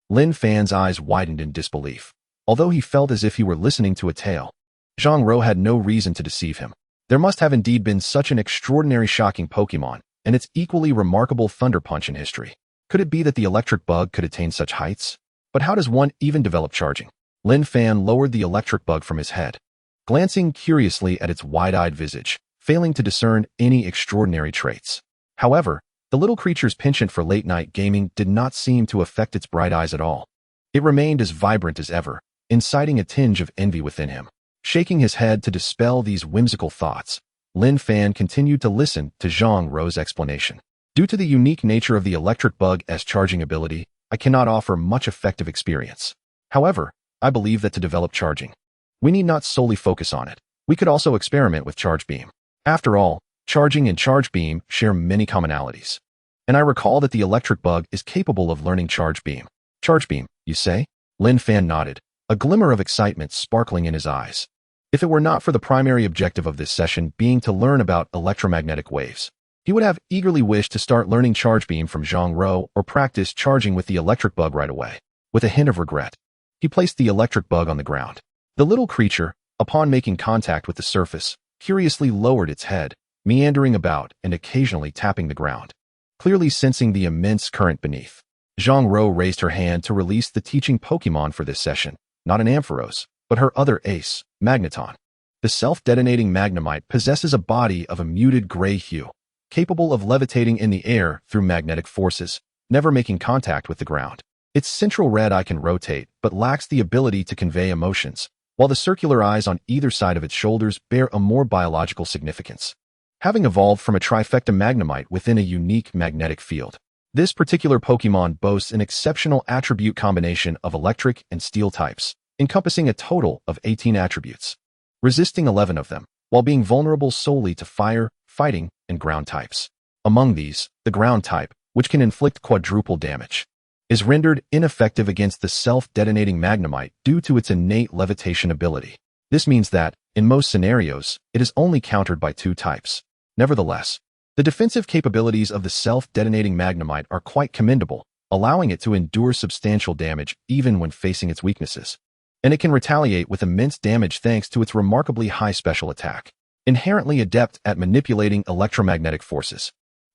[SPEAKER 1] Lin Fan's eyes widened in disbelief. Although he felt as if he were listening to a tale, Zhang Rou had no reason to deceive him. There must have indeed been such an extraordinary shocking Pokémon, and its equally remarkable Thunder Punch in history. Could it be that the electric bug could attain such heights? But how does one even develop charging? Lin Fan lowered the electric bug from his head, glancing curiously at its wide-eyed visage, failing to discern any extraordinary traits. However, the little creature's penchant for late-night gaming did not seem to affect its bright eyes at all. It remained as vibrant as ever, inciting a tinge of envy within him. Shaking his head to dispel these whimsical thoughts, Lin Fan continued to listen to Zhang Rou's explanation. Due to the unique nature of the electric bug's charging ability, I cannot offer much effective experience. However, I believe that to develop charging, we need not solely focus on it. We could also experiment with Charge Beam. After all, charging and Charge Beam share many commonalities. And I recall that the electric bug is capable of learning Charge Beam. Charge Beam, you say? Lin Fan nodded, a glimmer of excitement sparkling in his eyes. If it were not for the primary objective of this session being to learn about electromagnetic waves, he would have eagerly wished to start learning Charge Beam from Zhang Rou or practice charging with the electric bug right away. With a hint of regret, he placed the electric bug on the ground. The little creature, upon making contact with the surface, curiously lowered its head, meandering about and occasionally tapping the ground, clearly sensing the immense current beneath. Zhang Rou raised her hand to release the teaching Pokémon for this session, not an Ampharos, but her other ace, Magneton. The self-detonating Magnemite possesses a body of a muted gray hue, capable of levitating in the air through magnetic forces, never making contact with the ground. Its central red eye can rotate, but lacks the ability to convey emotions, while the circular eyes on either side of its shoulders bear a more biological significance. Having evolved from a trifecta Magnemite within a unique magnetic field, this particular Pokémon boasts an exceptional attribute combination of electric and steel types, encompassing a total of 18 attributes, resisting 11 of them, while being vulnerable solely to fire, fighting, and ground types. Among these, the ground type, which can inflict quadruple damage, is rendered ineffective against the self-detonating Magnemite due to its innate levitation ability. This means that, in most scenarios, it is only countered by two types. Nevertheless, the defensive capabilities of the self-detonating Magnemite are quite commendable, allowing it to endure substantial damage even when facing its weaknesses. And it can retaliate with immense damage thanks to its remarkably high special attack. Inherently adept at manipulating electromagnetic forces,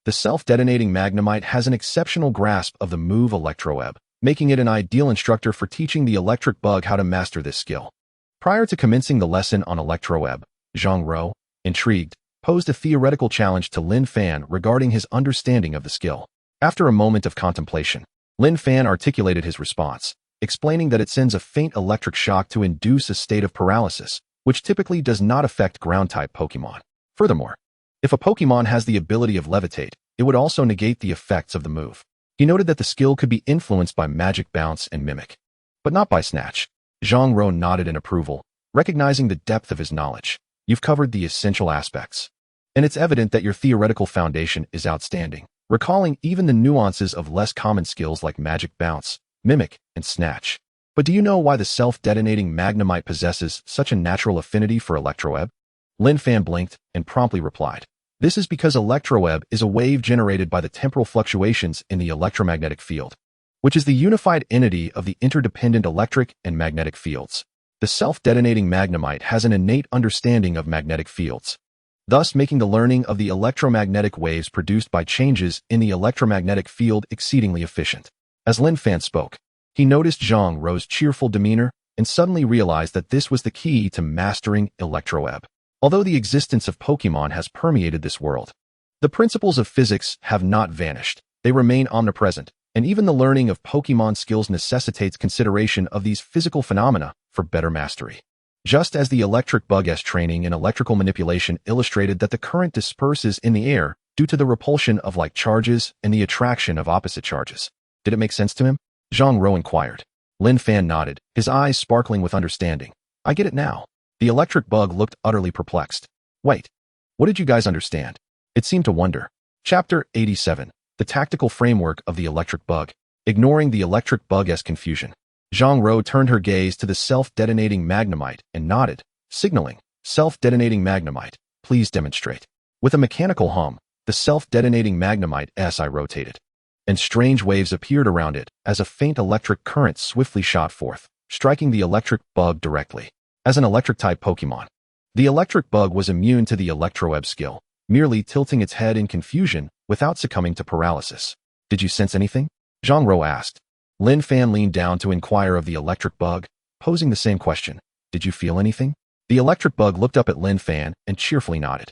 [SPEAKER 1] the self-detonating Magnemite has an exceptional grasp of the move Electroweb, making it an ideal instructor for teaching the electric bug how to master this skill. Prior to commencing the lesson on Electroweb, Zhang Rou, intrigued, posed a theoretical challenge to Lin Fan regarding his understanding of the skill. After a moment of contemplation, Lin Fan articulated his response, explaining that it sends a faint electric shock to induce a state of paralysis, which typically does not affect ground-type Pokémon. Furthermore, if a Pokémon has the ability of levitate, it would also negate the effects of the move. He noted that the skill could be influenced by Magic Bounce and Mimic, but not by Snatch. Zhang Rou nodded in approval, recognizing the depth of his knowledge. You've covered the essential aspects, and it's evident that your theoretical foundation is outstanding. recalling even the nuances of less common skills like magic bounce, mimic, and snatch. But do you know why the self-detonating Magnemite possesses such a natural affinity for electroweb? Lin Fan blinked and promptly replied. This is because electroweb is a wave generated by the temporal fluctuations in the electromagnetic field, which is the unified entity of the interdependent electric and magnetic fields. The self-detonating Magnemite has an innate understanding of magnetic fields, thus making the learning of the electromagnetic waves produced by changes in the electromagnetic field exceedingly efficient. As Lin Fan spoke, he noticed Zhang Rou's cheerful demeanor and suddenly realized that this was the key to mastering electroweb. Although the existence of Pokémon has permeated this world, the principles of physics have not vanished. They remain omnipresent, and even the learning of Pokémon skills necessitates consideration of these physical phenomena for better mastery. Just as the electric bug's training in electrical manipulation illustrated that the current disperses in the air due to the repulsion of like charges and the attraction of opposite charges. Did it make sense to him? Zhang Rou inquired. Lin Fan nodded, his eyes sparkling with understanding. I get it now. The electric bug looked utterly perplexed. Wait, what did you guys understand? It seemed to wonder. Chapter 87. The Tactical Framework of the Electric Bug. Ignoring the electric bug's confusion, Zhang Rou turned her gaze to the self-detonating Magnemite and nodded, signaling, Self-detonating Magnemite, please demonstrate. With a mechanical hum, the self-detonating Magnemite SI rotated, and strange waves appeared around it as a faint electric current swiftly shot forth, striking the electric bug directly. As an electric-type Pokémon, the electric bug was immune to the electroweb skill, merely tilting its head in confusion without succumbing to paralysis. Did you sense anything? Zhang Rou asked. Lin Fan leaned down to inquire of the electric bug, posing the same question. Did you feel anything? The electric bug looked up at Lin Fan and cheerfully nodded.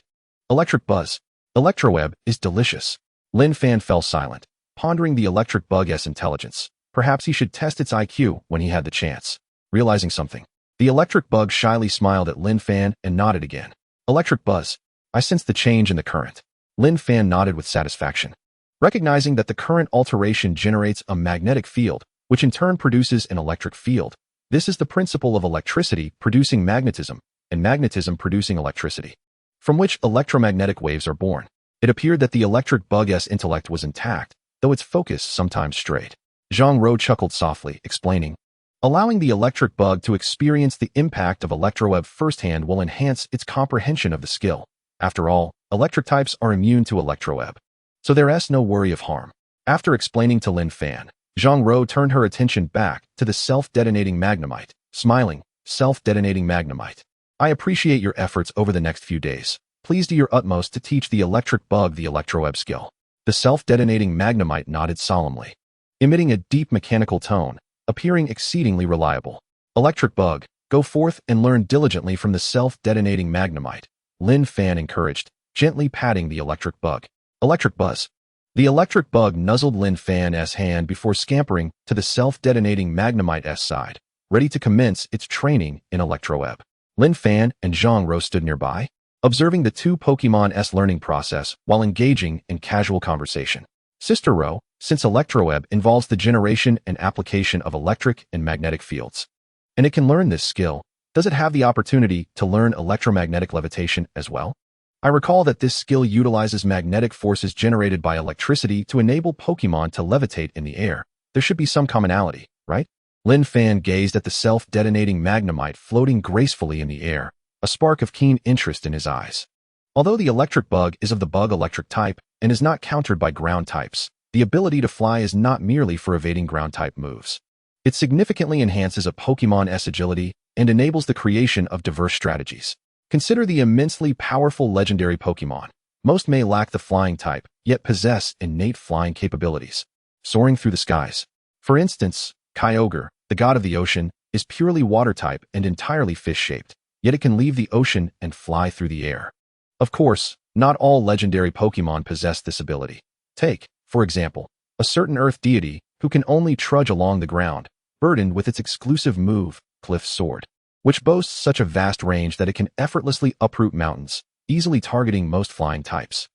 [SPEAKER 1] Electric buzz. Electroweb is delicious. Lin Fan fell silent, pondering the electric bug's intelligence. Perhaps he should test its IQ when he had the chance. Realizing something, the electric bug shyly smiled at Lin Fan and nodded again. Electric buzz. I sensed the change in the current. Lin Fan nodded with satisfaction, recognizing that the current alteration generates a magnetic field, which in turn produces an electric field. This is the principle of electricity producing magnetism, and magnetism producing electricity, from which electromagnetic waves are born. It appeared that the electric bug's intellect was intact, though its focus sometimes strayed. Zhang Rou chuckled softly, explaining, allowing the electric bug to experience the impact of electroweb firsthand will enhance its comprehension of the skill. After all, electric types are immune to electroweb, so there is no worry of harm. After explaining to Lin Fan, Zhang Rou turned her attention back to the self-detonating Magnemite, smiling, Self-detonating Magnemite. I appreciate your efforts over the next few days. Please do your utmost to teach the electric bug the electroweb skill. The self-detonating Magnemite nodded solemnly, emitting a deep mechanical tone, appearing exceedingly reliable. Electric bug, go forth and learn diligently from the self-detonating Magnemite. Lin Fan encouraged, gently patting the electric bug. Electric buzz. The electric bug nuzzled Lin Fan's hand before scampering to the self-detonating Magnemite's side, ready to commence its training in electroweb. Lin Fan and Zhang Rou stood nearby, observing the two Pokémon's learning process while engaging in casual conversation. Sister Rou, since electroweb involves the generation and application of electric and magnetic fields, and it can learn this skill, does it have the opportunity to learn electromagnetic levitation as well? I recall that this skill utilizes magnetic forces generated by electricity to enable Pokémon to levitate in the air. There should be some commonality, right? Lin Fan gazed at the self-detonating Magnemite floating gracefully in the air, a spark of keen interest in his eyes. Although the electric bug is of the bug-electric type and is not countered by ground types, the ability to fly is not merely for evading ground-type moves. It significantly enhances a Pokémon's agility and enables the creation of diverse strategies. Consider the immensely powerful legendary Pokémon. Most may lack the flying type, yet possess innate flying capabilities, soaring through the skies. For instance, Kyogre, the god of the ocean, is purely water type and entirely fish-shaped, yet it can leave the ocean and fly through the air. Of course, not all legendary Pokémon possess this ability. Take, for example, a certain earth deity who can only trudge along the ground, burdened with its exclusive move, Cliff Sword, which boasts such a vast range that it can effortlessly uproot mountains, easily targeting most flying types.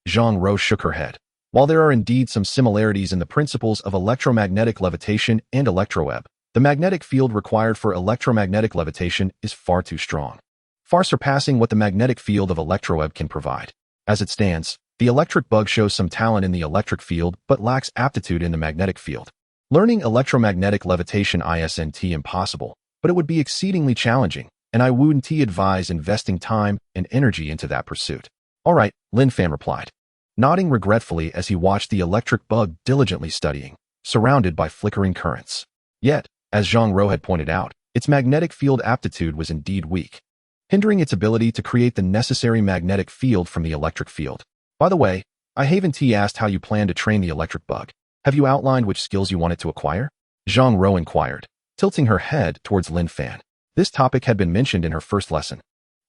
[SPEAKER 1] Zhang Rou shook her head. While there are indeed some similarities in the principles of electromagnetic levitation and electroweb, the magnetic field required for electromagnetic levitation is far too strong, far surpassing what the magnetic field of electroweb can provide. As it stands, The electric bug shows some talent in the electric field but lacks aptitude in the magnetic field. Learning electromagnetic levitation isn't impossible, but it would be exceedingly challenging, and I wouldn't advise investing time and energy into that pursuit. All right, Lin Fan replied, nodding regretfully as he watched the electric bug diligently studying, surrounded by flickering currents. Yet, as Zhang Rou had pointed out, its magnetic field aptitude was indeed weak, hindering its ability to create the necessary magnetic field from the electric field. By the way, I haven't asked how you plan to train the electric bug. Have you outlined which skills you want it to acquire? Zhang Rou inquired, tilting her head towards Lin Fan. This topic had been mentioned in her first lesson.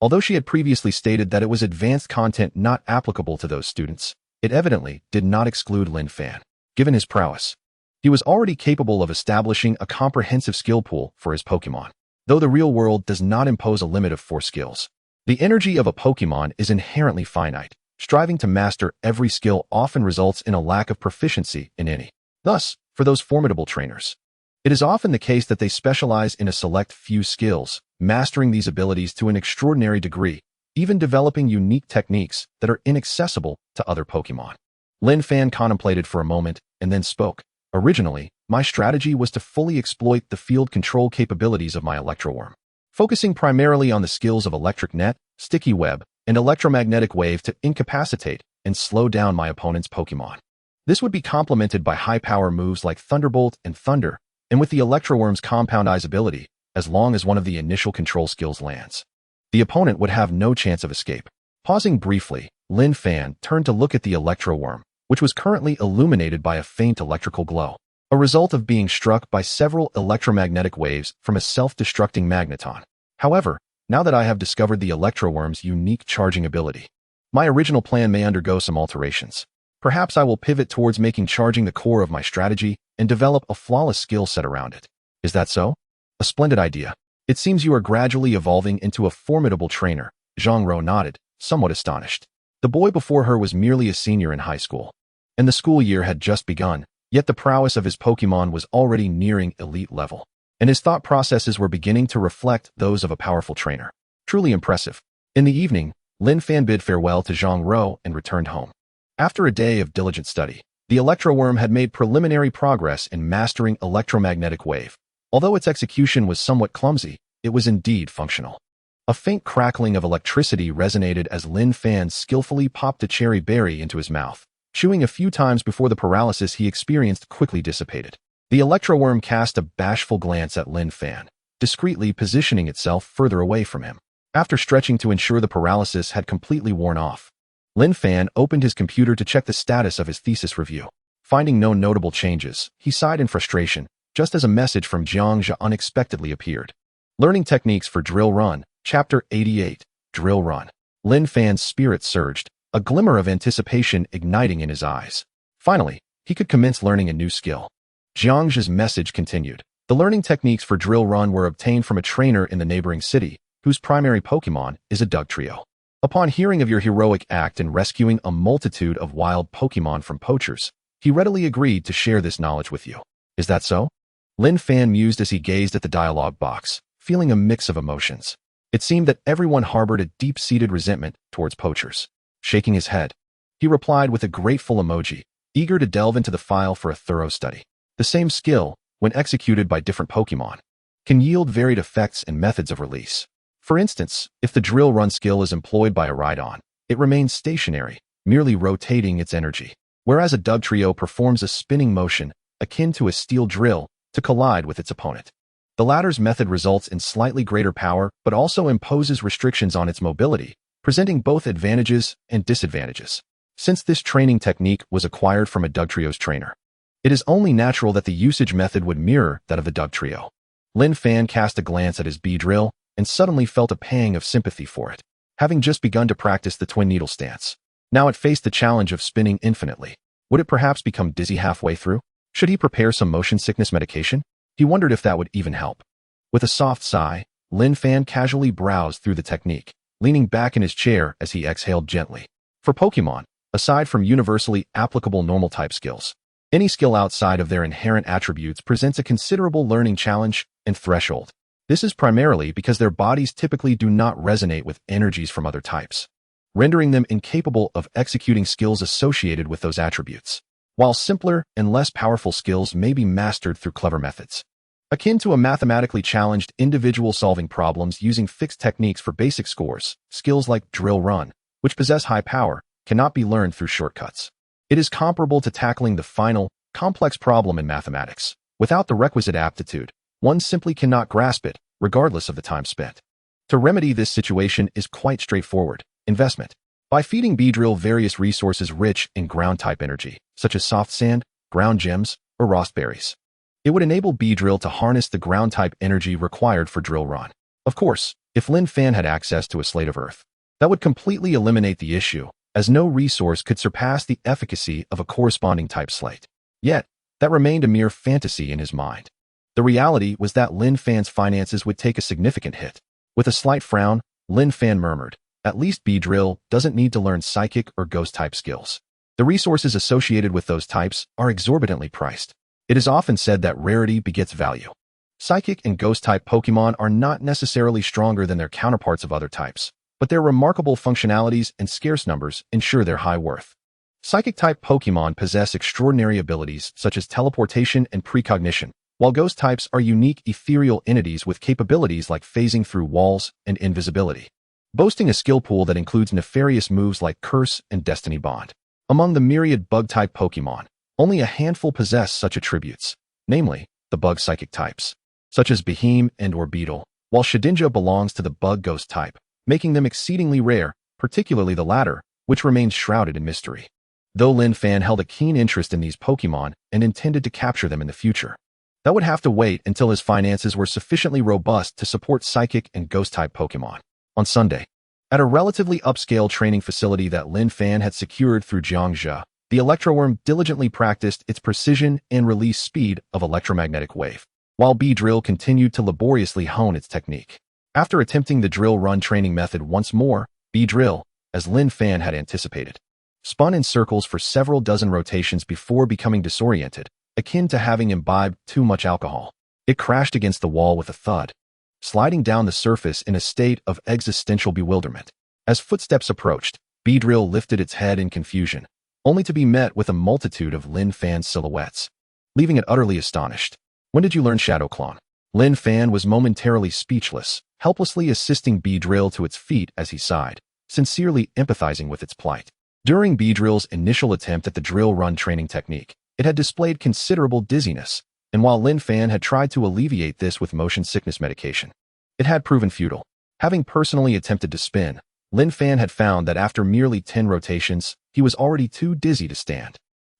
[SPEAKER 1] Although she had previously stated that it was advanced content not applicable to those students, it evidently did not exclude Lin Fan. Given his prowess, he was already capable of establishing a comprehensive skill pool for his Pokémon. Though the real world does not impose a limit of 4 skills, the energy of a Pokémon is inherently finite. Striving to master every skill often results in a lack of proficiency in any. Thus, for those formidable trainers, it is often the case that they specialize in a select few skills, mastering these abilities to an extraordinary degree, even developing unique techniques that are inaccessible to other Pokémon. Lin Fan contemplated for a moment and then spoke. Originally, my strategy was to fully exploit the field control capabilities of my Electroworm, focusing primarily on the skills of Electric Net, Sticky Web, and Electromagnetic Wave to incapacitate and slow down my opponent's Pokémon. This would be complemented by high-power moves like Thunderbolt and Thunder, and with the Electroworm's Compound Eyes ability, as long as one of the initial control skills lands, the opponent would have no chance of escape. Pausing briefly, Lin Fan turned to look at the Electroworm, which was currently illuminated by a faint electrical glow, a result of being struck by several electromagnetic waves from a self-destructing magneton. However, now that I have discovered the Electroworm's unique charging ability, my original plan may undergo some alterations. Perhaps I will pivot towards making charging the core of my strategy and develop a flawless skill set around it. Is that so? A splendid idea. It seems you are gradually evolving into a formidable trainer. Zhang Rou nodded, somewhat astonished. The boy before her was merely a senior in high school, and the school year had just begun, yet the prowess of his Pokémon was already nearing elite level, and his thought processes were beginning to reflect those of a powerful trainer. Truly impressive. In the evening, Lin Fan bid farewell to Zhang Rou and returned home. After a day of diligent study, the Electroworm had made preliminary progress in mastering Electromagnetic Wave. Although its execution was somewhat clumsy, it was indeed functional. A faint crackling of electricity resonated as Lin Fan skillfully popped a cherry berry into his mouth, chewing a few times before the paralysis he experienced quickly dissipated. The Electroworm cast a bashful glance at Lin Fan, discreetly positioning itself further away from him. After stretching to ensure the paralysis had completely worn off, Lin Fan opened his computer to check the status of his thesis review. Finding no notable changes, he sighed in frustration, just as a message from Jiang Zhe unexpectedly appeared. Learning Techniques for Drill Run, Chapter 88, Drill Run. Lin Fan's spirit surged, a glimmer of anticipation igniting in his eyes. Finally, he could commence learning a new skill. Jiang Zhe's message continued. The learning techniques for Drill Run were obtained from a trainer in the neighboring city, whose primary Pokémon is a Dugtrio. Upon hearing of your heroic act in rescuing a multitude of wild Pokémon from poachers, he readily agreed to share this knowledge with you. Is that so? Lin Fan mused as he gazed at the dialogue box, feeling a mix of emotions. It seemed that everyone harbored a deep-seated resentment towards poachers. Shaking his head, he replied with a grateful emoji, eager to delve into the file for a thorough study. The same skill, when executed by different Pokémon, can yield varied effects and methods of release. For instance, if the Drill Run skill is employed by a Rhydon, it remains stationary, merely rotating its energy, whereas a Dugtrio performs a spinning motion, akin to a steel drill, to collide with its opponent. The latter's method results in slightly greater power but also imposes restrictions on its mobility, presenting both advantages and disadvantages. Since this training technique was acquired from a Dugtrio's trainer, it is only natural that the usage method would mirror that of the Dugtrio. Lin Fan cast a glance at his B-drill and suddenly felt a pang of sympathy for it. Having just begun to practice the twin needle stance, now it faced the challenge of spinning infinitely. Would it perhaps become dizzy halfway through? Should he prepare some motion sickness medication? He wondered if that would even help. With a soft sigh, Lin Fan casually browsed through the technique, leaning back in his chair as he exhaled gently. For Pokémon, aside from universally applicable normal-type skills, any skill outside of their inherent attributes presents a considerable learning challenge and threshold. This is primarily because their bodies typically do not resonate with energies from other types. rendering them incapable of executing skills associated with those attributes. While simpler and less powerful skills may be mastered through clever methods, akin to a mathematically challenged individual solving problems using fixed techniques for basic scores, skills like drill run, which possess high power, cannot be learned through shortcuts. It is comparable to tackling the final, complex problem in mathematics. Without the requisite aptitude, one simply cannot grasp it, regardless of the time spent. To remedy this situation is quite straightforward: investment. By feeding Beedrill various resources rich in ground-type energy, such as soft sand, ground gems, or raspberries, it would enable Beedrill to harness the ground-type energy required for drill run. Of course, if Lin Fan had access to a slate of Earth, that would completely eliminate the issue, as no resource could surpass the efficacy of a corresponding type slate. Yet, that remained a mere fantasy in his mind. The reality was that Lin Fan's finances would take a significant hit. With a slight frown, Lin Fan murmured, "At least Beedrill doesn't need to learn psychic or ghost-type skills. The resources associated with those types are exorbitantly priced. It is often said that rarity begets value. Psychic and ghost-type Pokémon are not necessarily stronger than their counterparts of other types, but their remarkable functionalities and scarce numbers ensure their high worth. Psychic-type Pokémon possess extraordinary abilities such as teleportation and precognition, while ghost types are unique ethereal entities with capabilities like phasing through walls and invisibility, boasting a skill pool that includes nefarious moves like Curse and Destiny Bond. Among the myriad bug-type Pokémon, only a handful possess such attributes, namely, the bug psychic types, such as Behem and/or Beetle, while Shedinja belongs to the bug ghost type, making them exceedingly rare, particularly the latter, which remains shrouded in mystery. Though Lin Fan held a keen interest in these Pokémon and intended to capture them in the future, that would have to wait until his finances were sufficiently robust to support psychic and ghost-type Pokémon. On Sunday, at a relatively upscale training facility that Lin Fan had secured through Jiangzhe, the Electroworm diligently practiced its precision and release speed of electromagnetic wave, while Beedrill continued to laboriously hone its technique. After attempting the drill run training method once more, Beedrill, as Lin Fan had anticipated, spun in circles for several dozen rotations before becoming disoriented, akin to having imbibed too much alcohol. It crashed against the wall with a thud, sliding down the surface in a state of existential bewilderment. As footsteps approached, Beedrill lifted its head in confusion, only to be met with a multitude of Lin Fan's silhouettes, leaving it utterly astonished. "When did you learn Shadow Clone?" Lin Fan was momentarily speechless, helplessly assisting Beedrill to its feet as he sighed, sincerely empathizing with its plight. During Beedrill's initial attempt at the drill run training technique, it had displayed considerable dizziness, and while Lin Fan had tried to alleviate this with motion sickness medication, it had proven futile. Having personally attempted to spin, Lin Fan had found that after merely 10 rotations, he was already too dizzy to stand.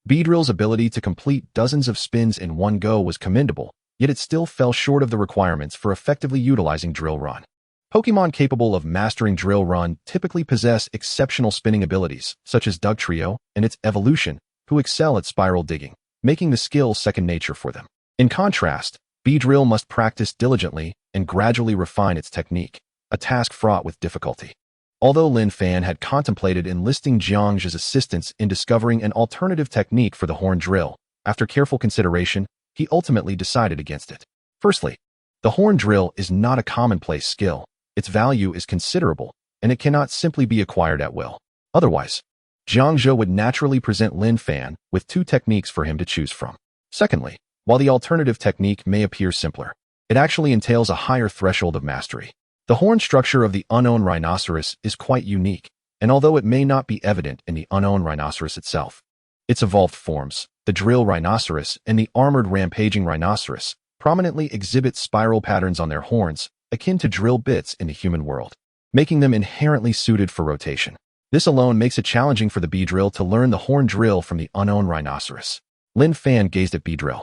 [SPEAKER 1] Beedrill's ability to complete dozens of spins in one go was commendable, yet it still fell short of the requirements for effectively utilizing drill run. Pokémon capable of mastering drill run typically possess exceptional spinning abilities, such as Dugtrio and its evolution, who excel at spiral digging, making the skill second nature for them. In contrast, Beedrill must practice diligently and gradually refine its technique, a task fraught with difficulty. Although Lin Fan had contemplated enlisting Jiangzhe's assistance in discovering an alternative technique for the horn drill, after careful consideration, he ultimately decided against it. Firstly, the horn drill is not a commonplace skill. Its value is considerable, and it cannot simply be acquired at will. Otherwise, Jiangzhe would naturally present Lin Fan with two techniques for him to choose from. Secondly, while the alternative technique may appear simpler, it actually entails a higher threshold of mastery. The horn structure of the unknown rhinoceros is quite unique, and although it may not be evident in the unknown rhinoceros itself, its evolved forms, the drill rhinoceros and the armored rampaging rhinoceros, prominently exhibit spiral patterns on their horns, akin to drill bits in the human world, making them inherently suited for rotation. This alone makes it challenging for the Beedrill to learn the horn drill from the unknown rhinoceros. Lin Fan gazed at Beedrill,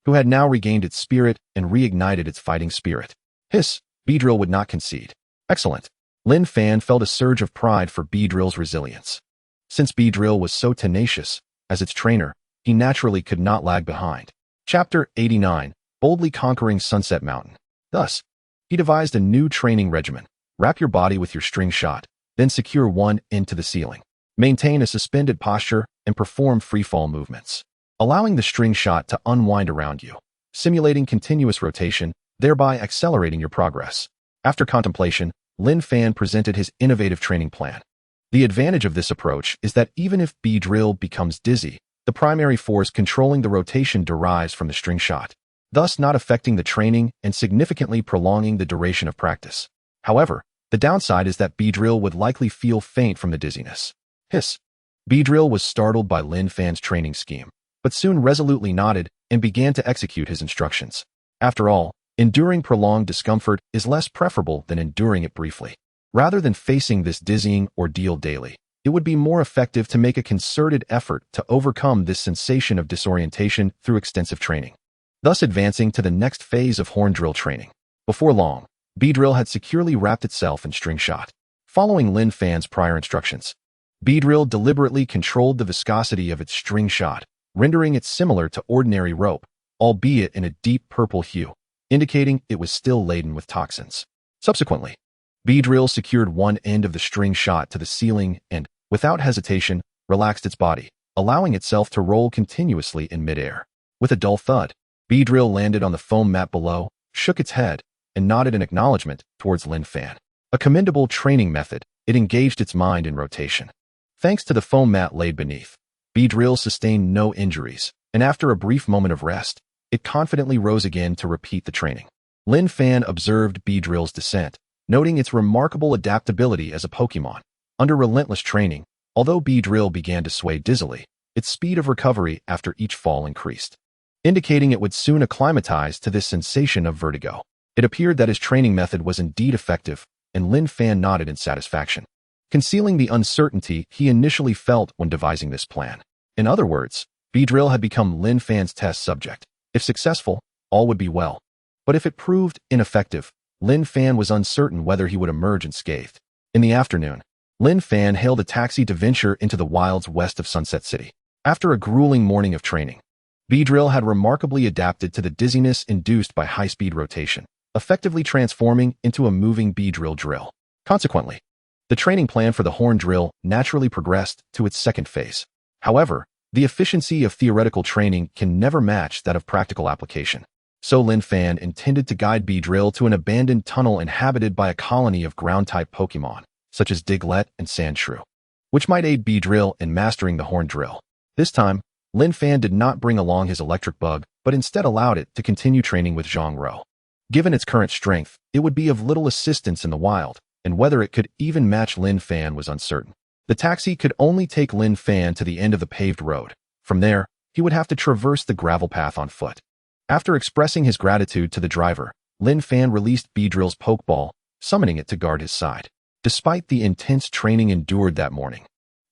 [SPEAKER 1] who had now regained its spirit and reignited its fighting spirit. Hiss! Beedrill would not concede. Excellent. Lin Fan felt a surge of pride for Beedrill's resilience. Since Beedrill was so tenacious, as its trainer, he naturally could not lag behind. Chapter 89, Boldly Conquering Sunset Mountain. Thus, he devised a new training regimen. Wrap your body with your string shot, then secure one end to the ceiling. Maintain a suspended posture and perform freefall movements, allowing the string shot to unwind around you, simulating continuous rotation, thereby accelerating your progress. After contemplation, Lin Fan presented his innovative training plan. The advantage of this approach is that even if Beedrill becomes dizzy, the primary force controlling the rotation derives from the string shot, thus not affecting the training and significantly prolonging the duration of practice. However, the downside is that Beedrill would likely feel faint from the dizziness. Hiss. Beedrill was startled by Lin Fan's training scheme, but soon resolutely nodded and began to execute his instructions. After all, enduring prolonged discomfort is less preferable than enduring it briefly. Rather than facing this dizzying ordeal daily, it would be more effective to make a concerted effort to overcome this sensation of disorientation through extensive training, thus advancing to the next phase of horn drill training. Before long, Beedrill had securely wrapped itself in string shot. Following Lin Fan's prior instructions, Beedrill deliberately controlled the viscosity of its string shot, rendering it similar to ordinary rope, albeit in a deep purple hue, indicating it was still laden with toxins. Subsequently, Beedrill secured one end of the string shot to the ceiling and, without hesitation, relaxed its body, allowing itself to roll continuously in midair. With a dull thud, Beedrill landed on the foam mat below, shook its head, and nodded in acknowledgement towards Lin Fan. A commendable training method, it engaged its mind in rotation. Thanks to the foam mat laid beneath, Beedrill sustained no injuries, and after a brief moment of rest, it confidently rose again to repeat the training. Lin Fan observed Beedrill's descent, noting its remarkable adaptability as a Pokémon. Under relentless training, although Beedrill began to sway dizzily, its speed of recovery after each fall increased, indicating it would soon acclimatize to this sensation of vertigo. It appeared that his training method was indeed effective, and Lin Fan nodded in satisfaction, concealing the uncertainty he initially felt when devising this plan. In other words, Beedrill had become Lin Fan's test subject. If successful, all would be well. But if it proved ineffective, Lin Fan was uncertain whether he would emerge unscathed. In the afternoon, Lin Fan hailed a taxi to venture into the wilds west of Sunset City. After a grueling morning of training, Beedrill had remarkably adapted to the dizziness induced by high-speed rotation, effectively transforming into a moving Beedrill drill. Consequently, the training plan for the horn drill naturally progressed to its second phase. However, the efficiency of theoretical training can never match that of practical application. So Lin Fan intended to guide Beedrill to an abandoned tunnel inhabited by a colony of ground-type Pokémon, such as Diglett and Sandshrew, which might aid Beedrill in mastering the horn drill. This time, Lin Fan did not bring along his electric bug, but instead allowed it to continue training with Zhongro. Given its current strength, it would be of little assistance in the wild, and whether it could even match Lin Fan was uncertain. The taxi could only take Lin Fan to the end of the paved road. From there, he would have to traverse the gravel path on foot. After expressing his gratitude to the driver, Lin Fan released Beedrill's Pokeball, summoning it to guard his side. Despite the intense training endured that morning,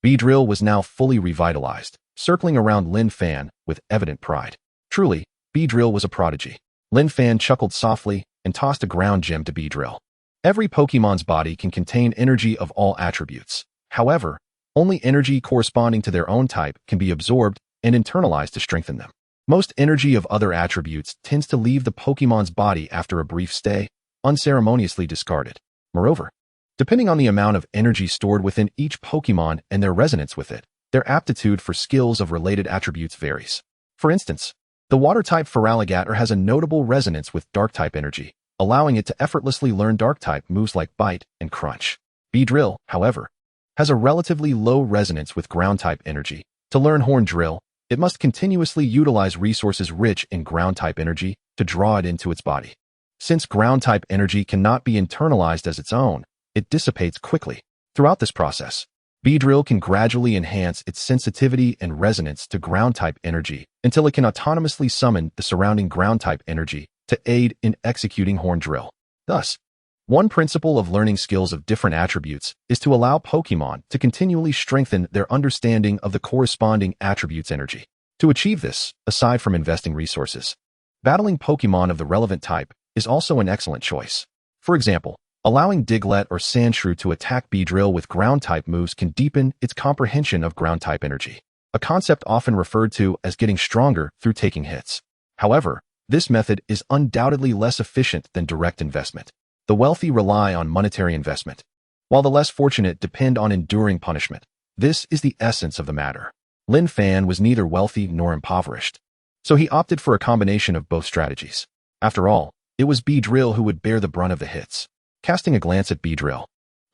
[SPEAKER 1] Beedrill was now fully revitalized, circling around Lin Fan with evident pride. Truly, Beedrill was a prodigy. Lin Fan chuckled softly and tossed a ground gem to Beedrill. Every Pokemon's body can contain energy of all attributes. However, only energy corresponding to their own type can be absorbed and internalized to strengthen them. Most energy of other attributes tends to leave the Pokemon's body after a brief stay, unceremoniously discarded. Moreover, depending on the amount of energy stored within each Pokemon and their resonance with it, their aptitude for skills of related attributes varies. For instance, the water-type Feraligatr has a notable resonance with Dark-type energy, allowing it to effortlessly learn Dark-type moves like Bite and Crunch. Beedrill, however, has a relatively low resonance with Ground-type energy. To learn Horn Drill, it must continuously utilize resources rich in Ground-type energy to draw it into its body. Since Ground-type energy cannot be internalized as its own, it dissipates quickly. Throughout this process, Beedrill can gradually enhance its sensitivity and resonance to Ground-type energy until it can autonomously summon the surrounding Ground-type energy to aid in executing Horn Drill. Thus, one principle of learning skills of different attributes is to allow Pokemon to continually strengthen their understanding of the corresponding attribute's energy. To achieve this, aside from investing resources, battling Pokemon of the relevant type is also an excellent choice. For example, allowing Diglett or Sandshrew to attack Beedrill with Ground-type moves can deepen its comprehension of Ground-type energy, a concept often referred to as getting stronger through taking hits. However, this method is undoubtedly less efficient than direct investment. The wealthy rely on monetary investment, while the less fortunate depend on enduring punishment. This is the essence of the matter. Lin Fan was neither wealthy nor impoverished, so he opted for a combination of both strategies. After all, it was Beedrill who would bear the brunt of the hits. Casting a glance at Beedrill,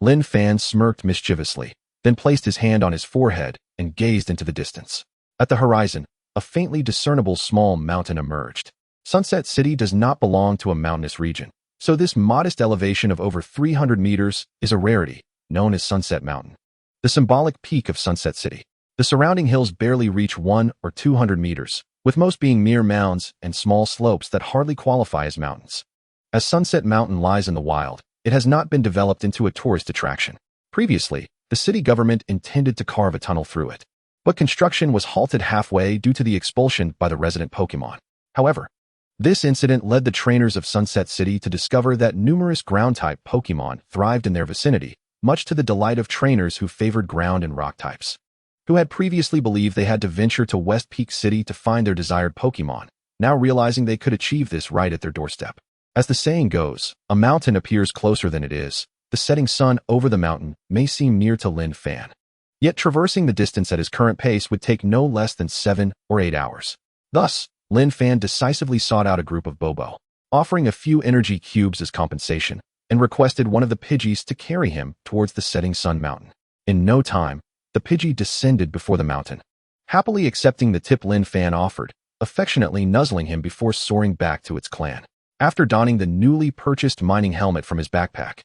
[SPEAKER 1] Lin Fan smirked mischievously, then placed his hand on his forehead and gazed into the distance. At the horizon, a faintly discernible small mountain emerged. Sunset City does not belong to a mountainous region, so this modest elevation of over 300 meters is a rarity, known as Sunset Mountain, the symbolic peak of Sunset City. The surrounding hills barely reach 100 or 200 meters, with most being mere mounds and small slopes that hardly qualify as mountains. As Sunset Mountain lies in the wild, it has not been developed into a tourist attraction. Previously, the city government intended to carve a tunnel through it, but construction was halted halfway due to the expulsion by the resident Pokémon. However, this incident led the trainers of Sunset City to discover that numerous ground-type Pokémon thrived in their vicinity, much to the delight of trainers who favored ground and rock types, who had previously believed they had to venture to West Peak City to find their desired Pokémon, now realizing they could achieve this right at their doorstep. As the saying goes, a mountain appears closer than it is. The setting sun over the mountain may seem near to Lin Fan. Yet traversing the distance at his current pace would take no less than 7 or 8 hours. Thus, Lin Fan decisively sought out a group of Bobo, offering a few energy cubes as compensation, and requested one of the Pidgeys to carry him towards the setting sun mountain. In no time, the Pidgey descended before the mountain, happily accepting the tip Lin Fan offered, affectionately nuzzling him before soaring back to its clan. After donning the newly purchased mining helmet from his backpack,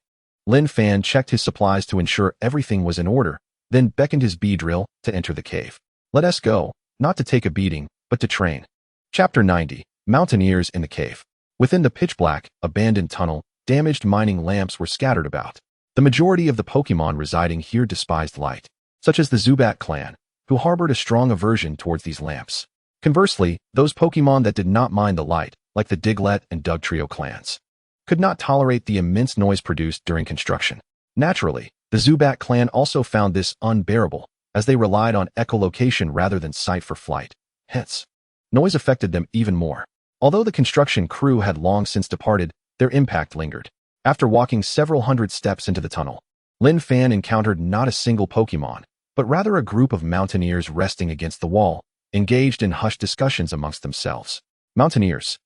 [SPEAKER 1] Lin Fan checked his supplies to ensure everything was in order, then beckoned his Beedrill to enter the cave. Let us go, not to take a beating, but to train. Chapter 90, Mountaineers in the Cave. Within the pitch-black, abandoned tunnel, damaged mining lamps were scattered about. The majority of the Pokémon residing here despised light, such as the Zubat clan, who harbored a strong aversion towards these lamps. Conversely, those Pokémon that did not mind the light, like the Diglett and Dugtrio clans, could not tolerate the immense noise produced during construction. Naturally, the Zubat clan also found this unbearable, as they relied on echolocation rather than sight for flight. Hence, noise affected them even more. Although the construction crew had long since departed, their impact lingered. After walking several hundred steps into the tunnel, Lin Fan encountered not a single Pokémon, but rather a group of mountaineers resting against the wall, engaged in hushed discussions amongst themselves. Mountaineers.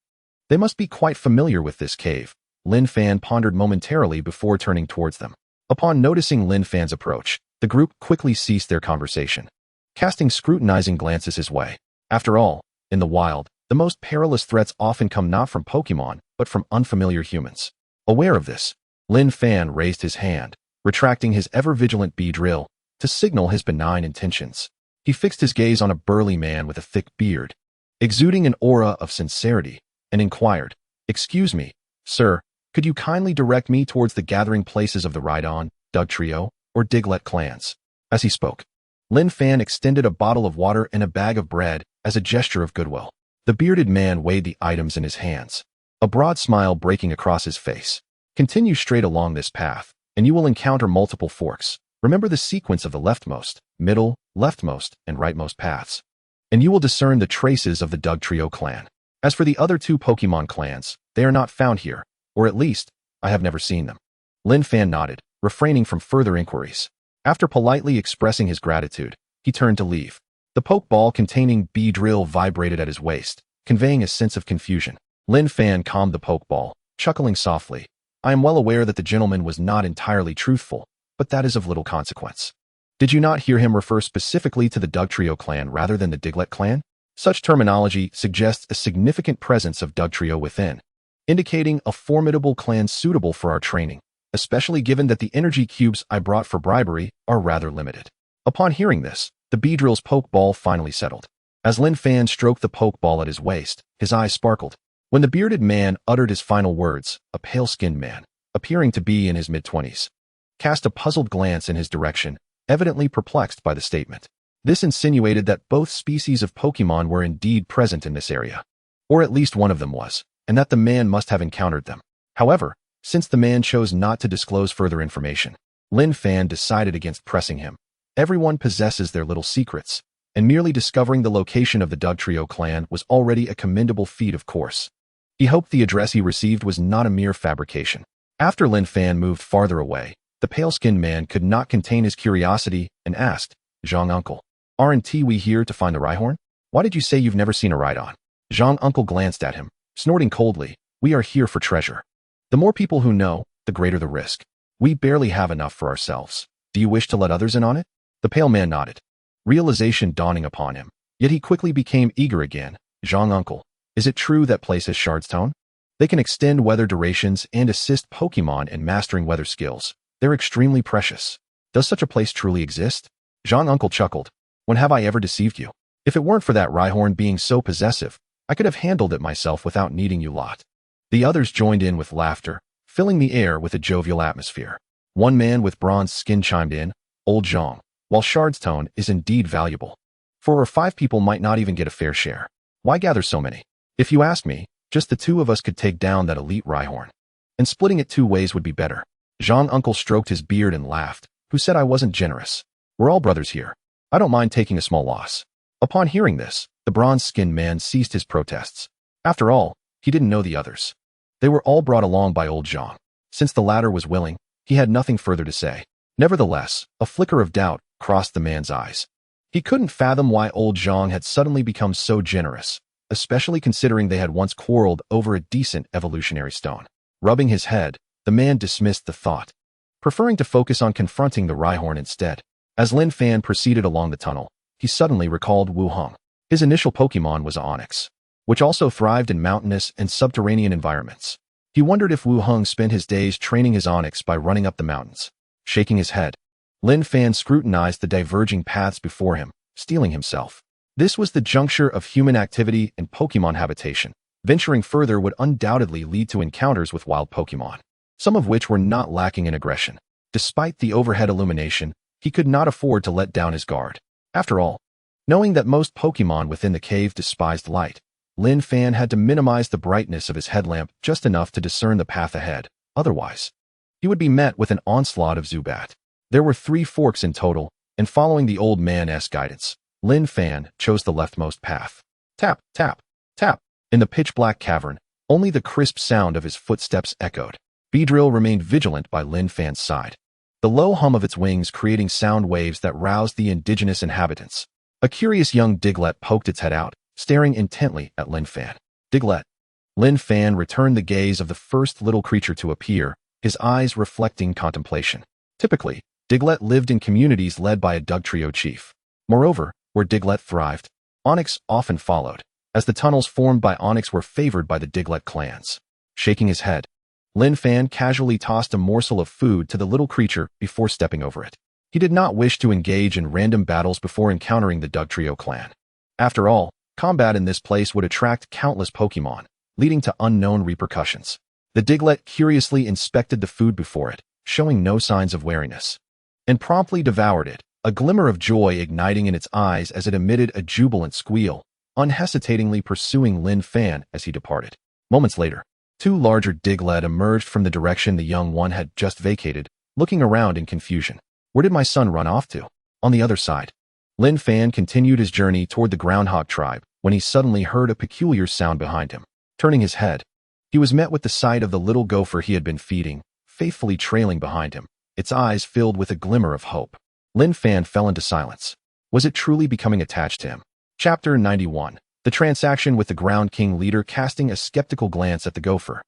[SPEAKER 1] They must be quite familiar with this cave, Lin Fan pondered momentarily before turning towards them. Upon noticing Lin Fan's approach, the group quickly ceased their conversation, casting scrutinizing glances his way. After all, in the wild, the most perilous threats often come not from Pokémon, but from unfamiliar humans. Aware of this, Lin Fan raised his hand, retracting his ever-vigilant Beedrill to signal his benign intentions. He fixed his gaze on a burly man with a thick beard, exuding an aura of sincerity, and inquired, "Excuse me, sir, could you kindly direct me towards the gathering places of the Rhydon, Dugtrio, or Diglett clans?" As he spoke, Lin Fan extended a bottle of water and a bag of bread as a gesture of goodwill. The bearded man weighed the items in his hands, a broad smile breaking across his face. "Continue straight along this path, and you will encounter multiple forks. Remember the sequence of the leftmost, middle, leftmost, and rightmost paths, and you will discern the traces of the Dugtrio clan. As for the other two Pokémon clans, they are not found here, or at least, I have never seen them." Lin Fan nodded, refraining from further inquiries. After politely expressing his gratitude, he turned to leave. The Pokeball containing Beedrill vibrated at his waist, conveying a sense of confusion. Lin Fan calmed the Pokeball, chuckling softly. "I am well aware that the gentleman was not entirely truthful, but that is of little consequence. Did you not hear him refer specifically to the Dugtrio clan rather than the Diglett clan? Such terminology suggests a significant presence of Dugtrio within, indicating a formidable clan suitable for our training, especially given that the energy cubes I brought for bribery are rather limited." Upon hearing this, the Beedrill's Pokeball finally settled. As Lin Fan stroked the Pokeball at his waist, his eyes sparkled. When the bearded man uttered his final words, a pale-skinned man, appearing to be in his mid-20s, cast a puzzled glance in his direction, evidently perplexed by the statement. This insinuated that both species of Pokémon were indeed present in this area, or at least one of them was, and that the man must have encountered them. However, since the man chose not to disclose further information, Lin Fan decided against pressing him. Everyone possesses their little secrets, and merely discovering the location of the Dugtrio clan was already a commendable feat, of course. He hoped the address he received was not a mere fabrication. After Lin Fan moved farther away, the pale-skinned man could not contain his curiosity and asked, "Zhang Uncle, aren't we here to find the Rhyhorn? Why did you say you've never seen a Rhydon?" Zhang Uncle glanced at him, snorting coldly, "We are here for treasure. The more people who know, the greater the risk. We barely have enough for ourselves. Do you wish to let others in on it?" The pale man nodded, realization dawning upon him. Yet he quickly became eager again. Zhang uncle, is it true that place has shard's tone? They can extend weather durations and assist Pokémon in mastering weather skills. They're extremely precious. Does such a place truly exist? Zhang uncle chuckled. When have I ever deceived you? If it weren't for that Rhyhorn being so possessive, I could have handled it myself without needing you lot. The others joined in with laughter, filling the air with a jovial atmosphere. One man with bronze skin chimed in, Old Zhang, while shard's tone is indeed valuable. 4 or 5 people might not even get a fair share. Why gather so many? If you ask me, just the 2 of us could take down that elite Rhyhorn. And splitting it 2 ways would be better. Zhang uncle stroked his beard and laughed. Who said I wasn't generous? We're all brothers here. I don't mind taking a small loss. Upon hearing this, the bronze-skinned man ceased his protests. After all, he didn't know the others. They were all brought along by old Zhang. Since the latter was willing, he had nothing further to say. Nevertheless, a flicker of doubt crossed the man's eyes. He couldn't fathom why old Zhang had suddenly become so generous, especially considering they had once quarreled over a decent evolutionary stone. Rubbing his head, the man dismissed the thought, preferring to focus on confronting the Rhyhorn instead. As Lin Fan proceeded along the tunnel, he suddenly recalled Wu Heng. His initial Pokémon was Onyx, which also thrived in mountainous and subterranean environments. He wondered if Wu Heng spent his days training his Onyx by running up the mountains. Shaking his head, Lin Fan scrutinized the diverging paths before him, steeling himself. This was the juncture of human activity and Pokémon habitation. Venturing further would undoubtedly lead to encounters with wild Pokémon, some of which were not lacking in aggression. Despite the overhead illumination, he could not afford to let down his guard. After all, knowing that most Pokémon within the cave despised light, Lin Fan had to minimize the brightness of his headlamp just enough to discern the path ahead. Otherwise, he would be met with an onslaught of Zubat. There were 3 forks in total, and following the old man's guidance, Lin Fan chose the leftmost path. Tap, tap, tap. In the pitch-black cavern, only the crisp sound of his footsteps echoed. Beedrill remained vigilant by Lin Fan's side, the low hum of its wings creating sound waves that roused the indigenous inhabitants. A curious young Diglett poked its head out, staring intently at Lin Fan. Diglett. Lin Fan returned the gaze of the first little creature to appear, his eyes reflecting contemplation. Typically, Diglett lived in communities led by a Dugtrio chief. Moreover, where Diglett thrived, Onyx often followed, as the tunnels formed by Onyx were favored by the Diglett clans. Shaking his head, Lin Fan casually tossed a morsel of food to the little creature before stepping over it. He did not wish to engage in random battles before encountering the Dugtrio clan. After all, combat in this place would attract countless Pokémon, leading to unknown repercussions. The Diglett curiously inspected the food before it, showing no signs of wariness, and promptly devoured it, a glimmer of joy igniting in its eyes as it emitted a jubilant squeal, unhesitatingly pursuing Lin Fan as he departed. Moments later, 2 larger Diglett emerged from the direction the young one had just vacated, looking around in confusion. Where did my son run off to? On the other side, Lin Fan continued his journey toward the Groundhog tribe when he suddenly heard a peculiar sound behind him. Turning his head, he was met with the sight of the little gopher he had been feeding, faithfully trailing behind him, its eyes filled with a glimmer of hope. Lin Fan fell into silence. Was it truly becoming attached to him? Chapter 91. The transaction with the Ground King leader casting a skeptical glance at the gopher.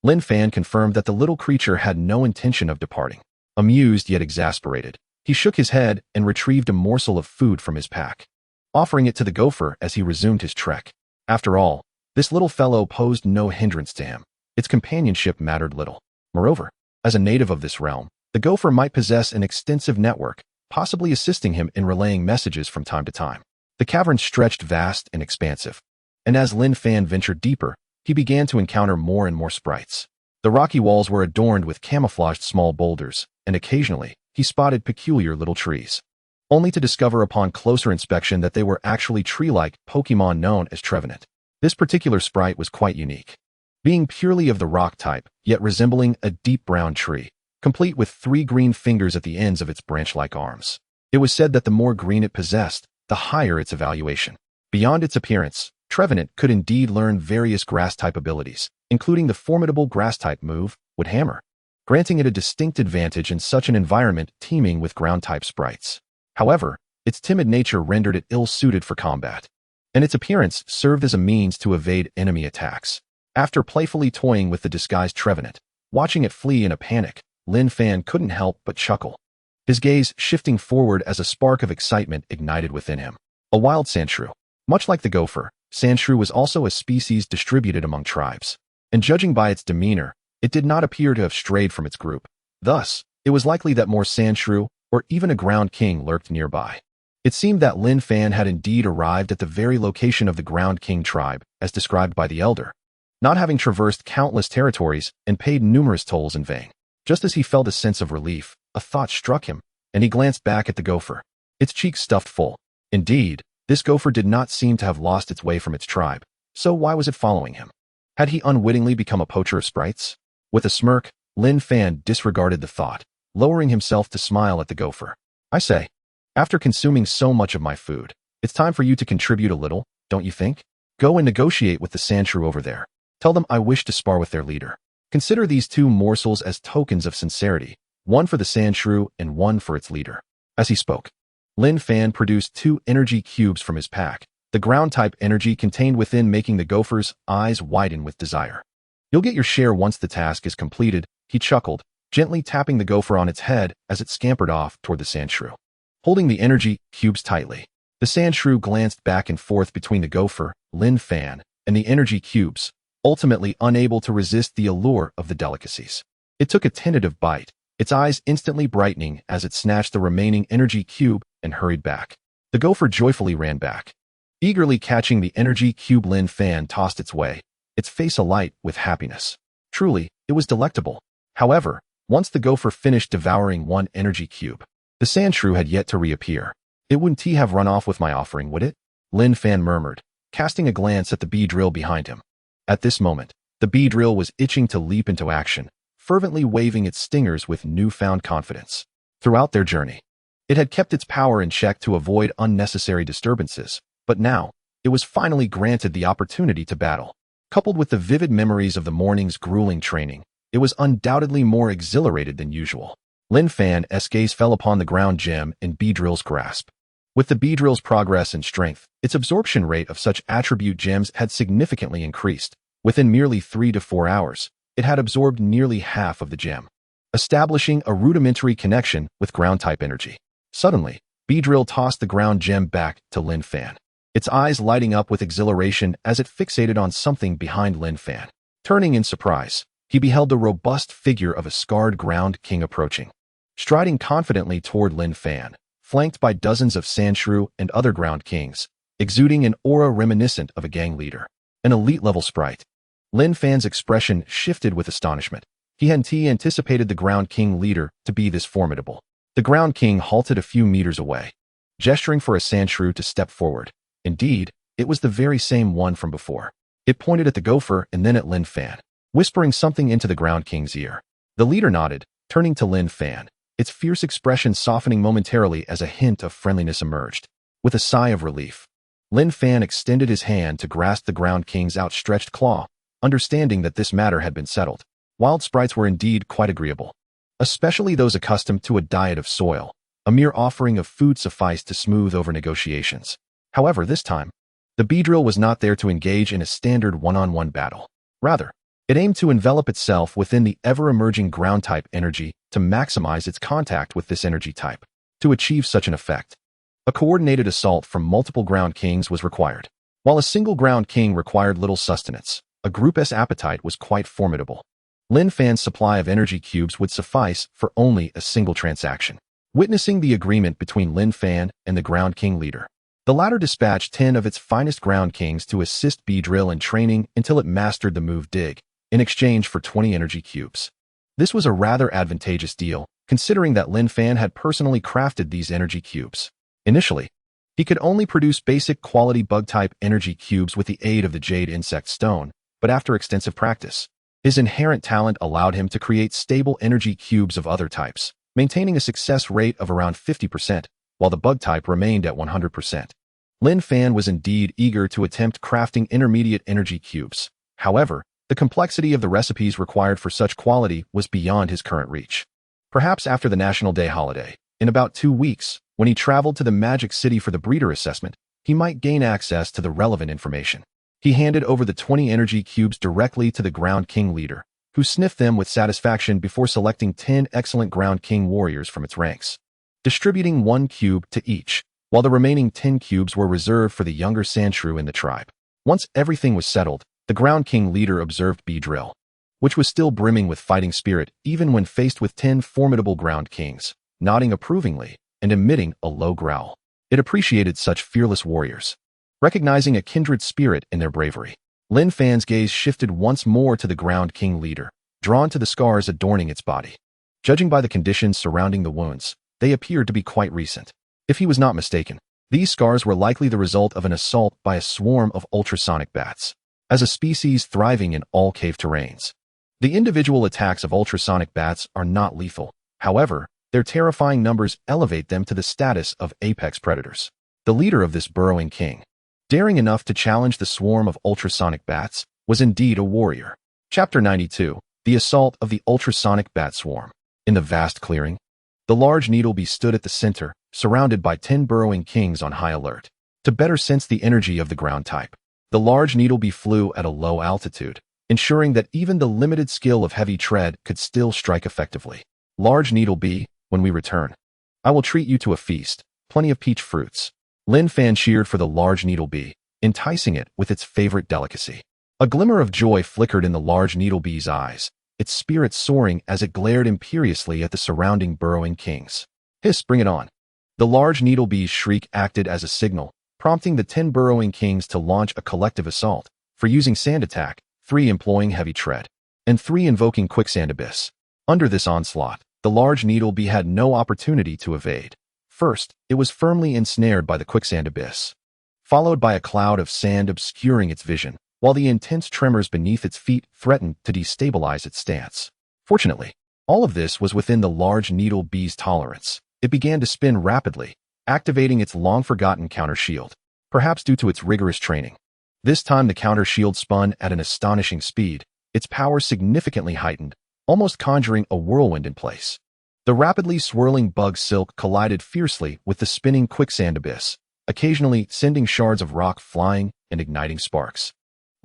[SPEAKER 1] Lin Fan confirmed that the little creature had no intention of departing. Amused yet exasperated, he shook his head and retrieved a morsel of food from his pack, offering it to the gopher as he resumed his trek. After all, this little fellow posed no hindrance to him. Its companionship mattered little. Moreover, as a native of this realm, the gopher might possess an extensive network, possibly assisting him in relaying messages from time to time. The cavern stretched vast and expansive, and as Lin Fan ventured deeper, he began to encounter more and more sprites. The rocky walls were adorned with camouflaged small boulders, and occasionally, he spotted peculiar little trees, only to discover upon closer inspection that they were actually tree-like Pokémon known as Trevenant. This particular sprite was quite unique, being purely of the rock type, yet resembling a deep brown tree, complete with 3 green fingers at the ends of its branch-like arms. It was said that the more green it possessed, the higher its evaluation. Beyond its appearance, Trevenant could indeed learn various grass-type abilities, including the formidable grass-type move, Wood Hammer, granting it a distinct advantage in such an environment teeming with ground-type sprites. However, its timid nature rendered it ill-suited for combat, and its appearance served as a means to evade enemy attacks. After playfully toying with the disguised Trevenant, watching it flee in a panic, Lin Fan couldn't help but chuckle. his gaze shifting forward as a spark of excitement ignited within him. A wild sandshrew. Much like the gopher, sandshrew was also a species distributed among tribes, and judging by its demeanor, it did not appear to have strayed from its group. Thus, it was likely that more sandshrew or even a ground king lurked nearby. It seemed that Lin Fan had indeed arrived at the very location of the ground king tribe, as described by the elder, not having traversed countless territories and paid numerous tolls in vain. Just as he felt a sense of relief, a thought struck him, and he glanced back at the gopher, its cheeks stuffed full. Indeed, this gopher did not seem to have lost its way from its tribe, so why was it following him? Had he unwittingly become a poacher of sprites? With a smirk, Lin Fan disregarded the thought, lowering himself to smile at the gopher. I say, after consuming so much of my food, it's time for you to contribute a little, don't you think? Go and negotiate with the sandshrew over there. Tell them I wish to spar with their leader. Consider these 2 morsels as tokens of sincerity, one for the sandshrew and one for its leader. As he spoke, Lin Fan produced 2 energy cubes from his pack, the ground-type energy contained within making the gopher's eyes widen with desire. You'll get your share once the task is completed, he chuckled, gently tapping the gopher on its head as it scampered off toward the sandshrew. Holding the energy cubes tightly, the sandshrew glanced back and forth between the gopher, Lin Fan, and the energy cubes, ultimately unable to resist the allure of the delicacies. It took a tentative bite, its eyes instantly brightening as it snatched the remaining energy cube and hurried back. The gopher joyfully ran back. Eagerly catching the energy cube, Lin Fan tossed its way, its face alight with happiness. Truly, it was delectable. However, once the gopher finished devouring 1 energy cube, the sandshrew had yet to reappear. It wouldn't he have run off with my offering, would it? Lin Fan murmured, casting a glance at the bee drill behind him. At this moment, the bee drill was itching to leap into action, fervently waving its stingers with newfound confidence. Throughout their journey, it had kept its power in check to avoid unnecessary disturbances, but now, it was finally granted the opportunity to battle. Coupled with the vivid memories of the morning's grueling training, it was undoubtedly more exhilarated than usual. Lin Fan's gaze fell upon the ground gem in Beedrill's grasp. With the Beedrill's progress and strength, its absorption rate of such attribute gems had significantly increased. Within merely 3 to 4 hours, it had absorbed nearly half of the gem, establishing a rudimentary connection with ground-type energy. Suddenly, Beedrill tossed the ground gem back to Lin Fan, its eyes lighting up with exhilaration as it fixated on something behind Lin Fan. Turning in surprise, he beheld the robust figure of a scarred ground king approaching. Striding confidently toward Lin Fan, flanked by dozens of sandshrew and other ground kings, exuding an aura reminiscent of a gang leader, an elite-level sprite. Lin Fan's expression shifted with astonishment. He hadn't anticipated the ground king leader to be this formidable. The ground king halted a few meters away, gesturing for a sandshrew to step forward. Indeed, it was the very same one from before. It pointed at the gopher and then at Lin Fan, whispering something into the ground king's ear. The leader nodded, turning to Lin Fan, its fierce expression softening momentarily as a hint of friendliness emerged. With a sigh of relief, Lin Fan extended his hand to grasp the ground king's outstretched claw, understanding that this matter had been settled. Wild sprites were indeed quite agreeable, especially those accustomed to a diet of soil. A mere offering of food sufficed to smooth over negotiations. However, this time, the Beedrill was not there to engage in a standard one-on-one battle. Rather, it aimed to envelop itself within the ever-emerging ground-type energy to maximize its contact with this energy type. To achieve such an effect, a coordinated assault from multiple ground kings was required. While a single ground king required little sustenance, a group's appetite was quite formidable. Lin Fan's supply of energy cubes would suffice for only a single transaction. Witnessing the agreement between Lin Fan and the ground king leader, the latter dispatched 10 of its finest ground kings to assist Beedrill in training until it mastered the move dig, in exchange for 20 energy cubes. This was a rather advantageous deal, considering that Lin Fan had personally crafted these energy cubes. Initially, he could only produce basic quality bug-type energy cubes with the aid of the Jade Insect Stone, but after extensive practice, his inherent talent allowed him to create stable energy cubes of other types, maintaining a success rate of around 50%, while the bug type remained at 100%. Lin Fan was indeed eager to attempt crafting intermediate energy cubes. However, the complexity of the recipes required for such quality was beyond his current reach. Perhaps after the National Day holiday, in about 2 weeks, when he traveled to the Magic City for the breeder assessment, he might gain access to the relevant information. He handed over the 20 energy cubes directly to the Ground King leader, who sniffed them with satisfaction before selecting 10 excellent Ground King warriors from its ranks. distributing 1 cube to each, while the remaining 10 cubes were reserved for the younger Sandshrew in the tribe. Once everything was settled, the Ground King leader observed Beedrill, which was still brimming with fighting spirit even when faced with 10 formidable Ground Kings, nodding approvingly and emitting a low growl. It appreciated such fearless warriors, recognizing a kindred spirit in their bravery. Lin Fan's gaze shifted once more to the Ground King leader, drawn to the scars adorning its body. Judging by the conditions surrounding the wounds, they appeared to be quite recent. If he was not mistaken, these scars were likely the result of an assault by a swarm of ultrasonic bats. As a species thriving in all cave terrains, the individual attacks of ultrasonic bats are not lethal. However, their terrifying numbers elevate them to the status of apex predators. The leader of this burrowing king, daring enough to challenge the swarm of ultrasonic bats, was indeed a warrior. Chapter 92, The Assault of the Ultrasonic Bat Swarm. In the vast clearing, the large needlebee stood at the center, surrounded by 10 burrowing kings on high alert. To better sense the energy of the ground type, the large needlebee flew at a low altitude, ensuring that even the limited skill of heavy tread could still strike effectively. Large needlebee, when we return, I will treat you to a feast, plenty of peach fruits. Lin Fan cheered for the large needlebee, enticing it with its favorite delicacy. A glimmer of joy flickered in the large needlebee's eyes, its spirit soaring as it glared imperiously at the surrounding burrowing kings. Hiss, bring it on. The large needlebee's shriek acted as a signal, prompting the 10 burrowing kings to launch a collective assault, for using sand attack, 3 employing heavy tread, and 3 invoking quicksand abyss. Under this onslaught, the large needlebee had no opportunity to evade. First, it was firmly ensnared by the quicksand abyss, followed by a cloud of sand obscuring its vision, while the intense tremors beneath its feet threatened to destabilize its stance. Fortunately, all of this was within the large needlebee's tolerance. It began to spin rapidly, activating its long-forgotten counter shield, perhaps due to its rigorous training. This time the counter shield spun at an astonishing speed, its power significantly heightened, almost conjuring a whirlwind in place. The rapidly swirling bug silk collided fiercely with the spinning quicksand abyss, occasionally sending shards of rock flying and igniting sparks.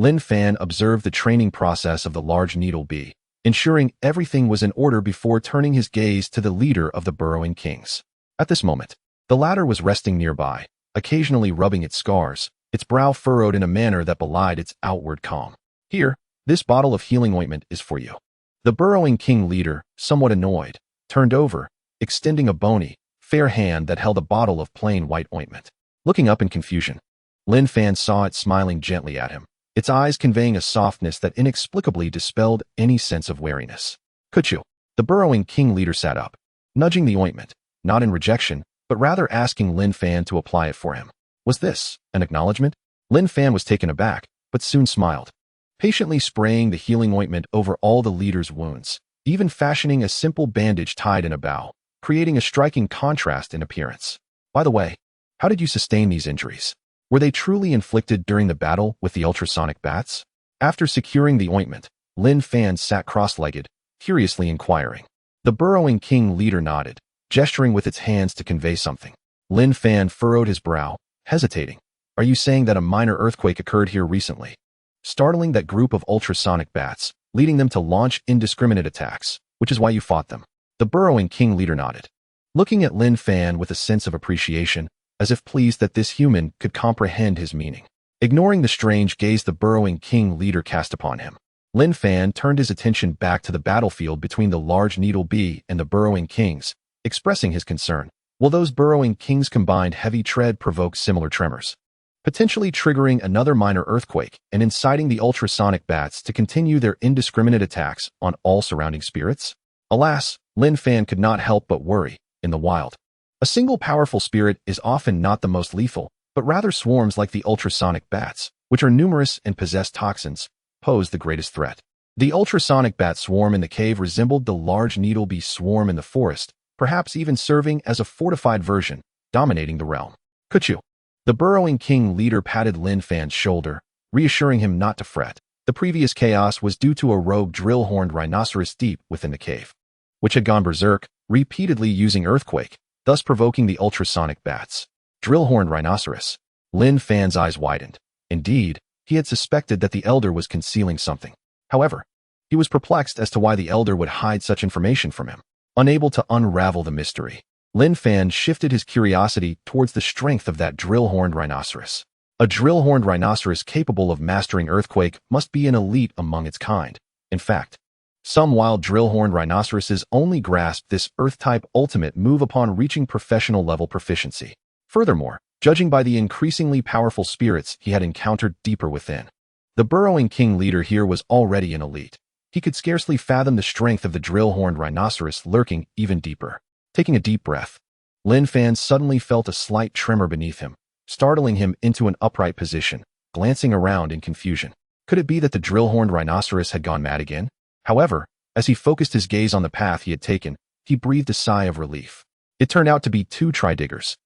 [SPEAKER 1] Lin Fan observed the training process of the large needlebee, ensuring everything was in order before turning his gaze to the leader of the burrowing kings. At this moment, the latter was resting nearby, occasionally rubbing its scars, its brow furrowed in a manner that belied its outward calm. Here, this bottle of healing ointment is for you. The burrowing king leader, somewhat annoyed, turned over, extending a bony, fair hand that held a bottle of plain white ointment. Looking up in confusion, Lin Fan saw it smiling gently at him, its eyes conveying a softness that inexplicably dispelled any sense of wariness. Could you? The burrowing king leader sat up, nudging the ointment, not in rejection, but rather asking Lin Fan to apply it for him. Was this an acknowledgement? Lin Fan was taken aback, but soon smiled, patiently spraying the healing ointment over all the leader's wounds, even fashioning a simple bandage tied in a bow, creating a striking contrast in appearance. By the way, how did you sustain these injuries? Were they truly inflicted during the battle with the ultrasonic bats? After securing the ointment, Lin Fan sat cross-legged, curiously inquiring. The burrowing king leader nodded, gesturing with its hands to convey something. Lin Fan furrowed his brow, hesitating. Are you saying that a minor earthquake occurred here recently, startling that group of ultrasonic bats, leading them to launch indiscriminate attacks, which is why you fought them? The burrowing king leader nodded, looking at Lin Fan with a sense of appreciation, as if pleased that this human could comprehend his meaning. Ignoring the strange gaze the burrowing king leader cast upon him, Lin Fan turned his attention back to the battlefield between the large needlebee and the burrowing kings, expressing his concern. Will those burrowing kings' combined heavy tread provoke similar tremors, potentially triggering another minor earthquake and inciting the ultrasonic bats to continue their indiscriminate attacks on all surrounding spirits? Alas, Lin Fan could not help but worry. In the wild, a single powerful spirit is often not the most lethal, but rather swarms like the ultrasonic bats, which are numerous and possess toxins, pose the greatest threat. The ultrasonic bat swarm in the cave resembled the large needlebee swarm in the forest, perhaps even serving as a fortified version, dominating the realm. Could you? The burrowing king leader patted Lin Fan's shoulder, reassuring him not to fret. The previous chaos was due to a rogue drill-horned rhinoceros deep within the cave, which had gone berserk, repeatedly using earthquake, thus provoking the ultrasonic bats. Drill-horned rhinoceros. Lin Fan's eyes widened. Indeed, he had suspected that the elder was concealing something. However, he was perplexed as to why the elder would hide such information from him. Unable to unravel the mystery, Lin Fan shifted his curiosity towards the strength of that drill-horned rhinoceros. A drill-horned rhinoceros capable of mastering earthquake must be an elite among its kind. In fact, some wild drill-horned rhinoceroses only grasp this Earth-type ultimate move upon reaching professional-level proficiency. Furthermore, judging by the increasingly powerful spirits he had encountered deeper within, the burrowing king leader here was already an elite. He could scarcely fathom the strength of the drill-horned rhinoceros lurking even deeper. Taking a deep breath, Lin Fan suddenly felt a slight tremor beneath him, startling him into an upright position, glancing around in confusion. Could it be that the drill-horned rhinoceros had gone mad again? However, as he focused his gaze on the path he had taken, he breathed a sigh of relief. It turned out to be 2 tri-diggers.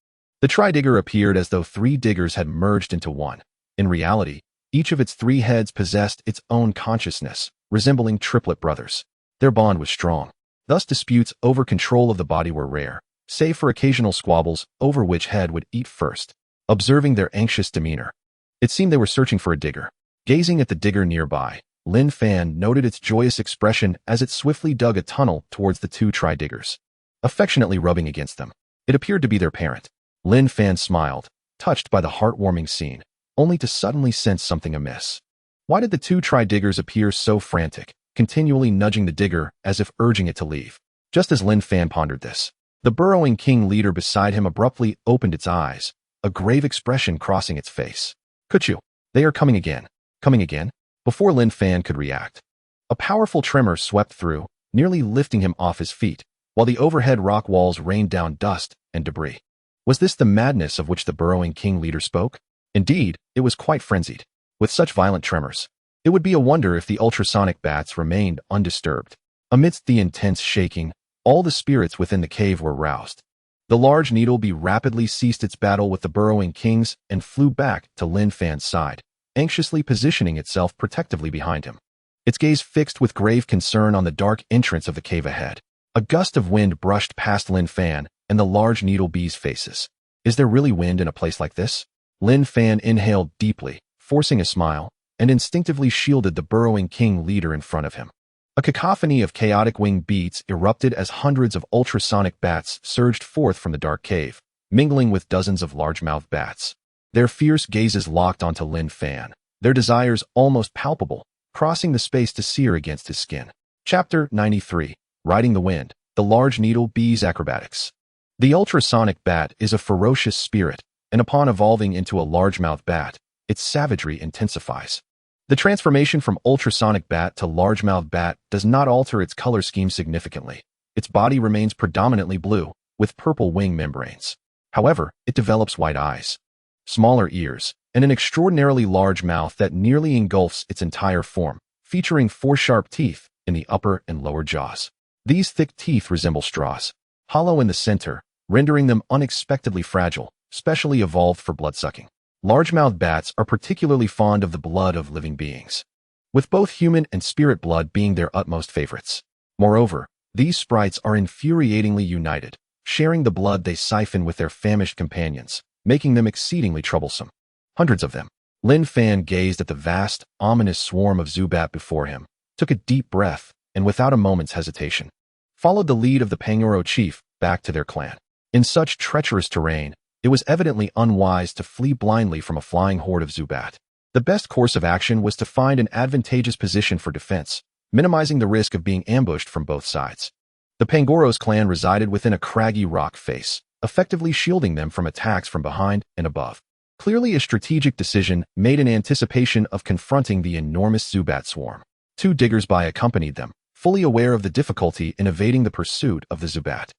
[SPEAKER 1] The tri-digger appeared as though 3 diggers had merged into one. In reality, each of its 3 heads possessed its own consciousness, resembling triplet brothers. Their bond was strong. Thus disputes over control of the body were rare, save for occasional squabbles over which head would eat first. Observing their anxious demeanor, it seemed they were searching for a digger. Gazing at the digger nearby, Lin Fan noted its joyous expression as it swiftly dug a tunnel towards the 2 tri-diggers, affectionately rubbing against them. It appeared to be their parent. Lin Fan smiled, touched by the heartwarming scene, only to suddenly sense something amiss. Why did the 2 tri-diggers appear so frantic, continually nudging the digger as if urging it to leave? Just as Lin Fan pondered this, the burrowing king leader beside him abruptly opened its eyes, a grave expression crossing its face. Kuchu, they are coming again. Coming again? Before Lin Fan could react, a powerful tremor swept through, nearly lifting him off his feet, while the overhead rock walls rained down dust and debris. Was this the madness of which the burrowing king leader spoke? Indeed, it was quite frenzied. With such violent tremors, it would be a wonder if the ultrasonic bats remained undisturbed. Amidst the intense shaking, all the spirits within the cave were roused. The large needle bee rapidly ceased its battle with the burrowing kings and flew back to Lin Fan's side, anxiously positioning itself protectively behind him. Its gaze fixed with grave concern on the dark entrance of the cave ahead. A gust of wind brushed past Lin Fan and the large needle bee's faces. Is there really wind in a place like this? Lin Fan inhaled deeply, forcing a smile, and instinctively shielded the burrowing king leader in front of him. A cacophony of chaotic winged beats erupted as hundreds of ultrasonic bats surged forth from the dark cave, mingling with dozens of largemouth bats. Their fierce gazes locked onto Lin Fan, their desires almost palpable, crossing the space to sear against his skin. Chapter 93. Riding the Wind, the Large Needle Bee's Acrobatics. The ultrasonic bat is a ferocious spirit, and upon evolving into a largemouth bat, its savagery intensifies. The transformation from ultrasonic bat to largemouth bat does not alter its color scheme significantly. Its body remains predominantly blue, with purple wing membranes. However, it develops white eyes, smaller ears, and an extraordinarily large mouth that nearly engulfs its entire form, featuring 4 sharp teeth in the upper and lower jaws. These thick teeth resemble straws, hollow in the center, rendering them unexpectedly fragile, specially evolved for blood-sucking. Largemouth bats are particularly fond of the blood of living beings, with both human and spirit blood being their utmost favorites. Moreover, these sprites are infuriatingly united, sharing the blood they siphon with their famished companions, making them exceedingly troublesome. Hundreds of them. Lin Fan gazed at the vast, ominous swarm of Zubat before him, took a deep breath, and without a moment's hesitation, followed the lead of the Pangoro chief back to their clan. In such treacherous terrain, it was evidently unwise to flee blindly from a flying horde of Zubat. The best course of action was to find an advantageous position for defense, minimizing the risk of being ambushed from both sides. The Pangoro's clan resided within a craggy rock face, effectively shielding them from attacks from behind and above. Clearly a strategic decision made in anticipation of confronting the enormous Zubat swarm. 2 diggers by accompanied them, fully aware of the difficulty in evading the pursuit of the Zubat.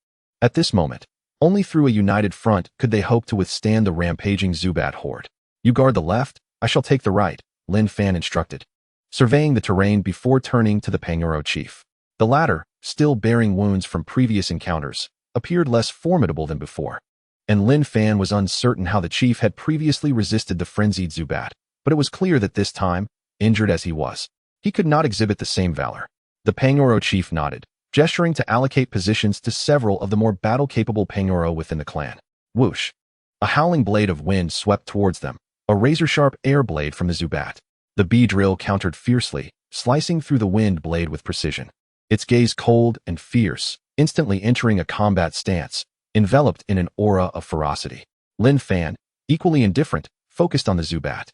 [SPEAKER 1] At this moment, only through a united front could they hope to withstand the rampaging Zubat horde. You guard the left, I shall take the right, Lin Fan instructed, surveying the terrain before turning to the Pangoro chief. The latter, still bearing wounds from previous encounters, appeared less formidable than before, and Lin Fan was uncertain how the chief had previously resisted the frenzied Zubat, but it was clear that this time, injured as he was, he could not exhibit the same valor. The Pangoro chief nodded, gesturing to allocate positions to several of the more battle-capable Pangoro within the clan. Whoosh! A howling blade of wind swept towards them, a razor-sharp air blade from the Zubat. The bee drill countered fiercely, slicing through the wind blade with precision. Its gaze cold and fierce, instantly entering a combat stance, enveloped in an aura of ferocity. Lin Fan, equally indifferent, focused on the Zubat,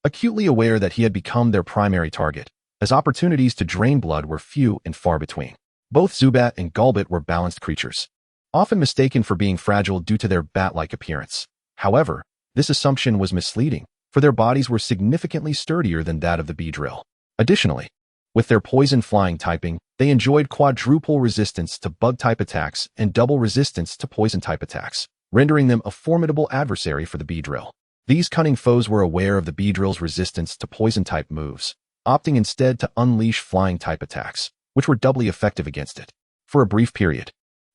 [SPEAKER 1] acutely aware that he had become their primary target, as opportunities to drain blood were few and far between. Both Zubat and Golbat were balanced creatures, often mistaken for being fragile due to their bat-like appearance. However, this assumption was misleading, for their bodies were significantly sturdier than that of the Beedrill. Additionally, with their poison flying typing, they enjoyed quadruple resistance to bug-type attacks and double resistance to poison-type attacks, rendering them a formidable adversary for the Beedrill. These cunning foes were aware of the Beedrill's resistance to poison-type moves, opting instead to unleash flying-type attacks, which were doubly effective against it. For a brief period,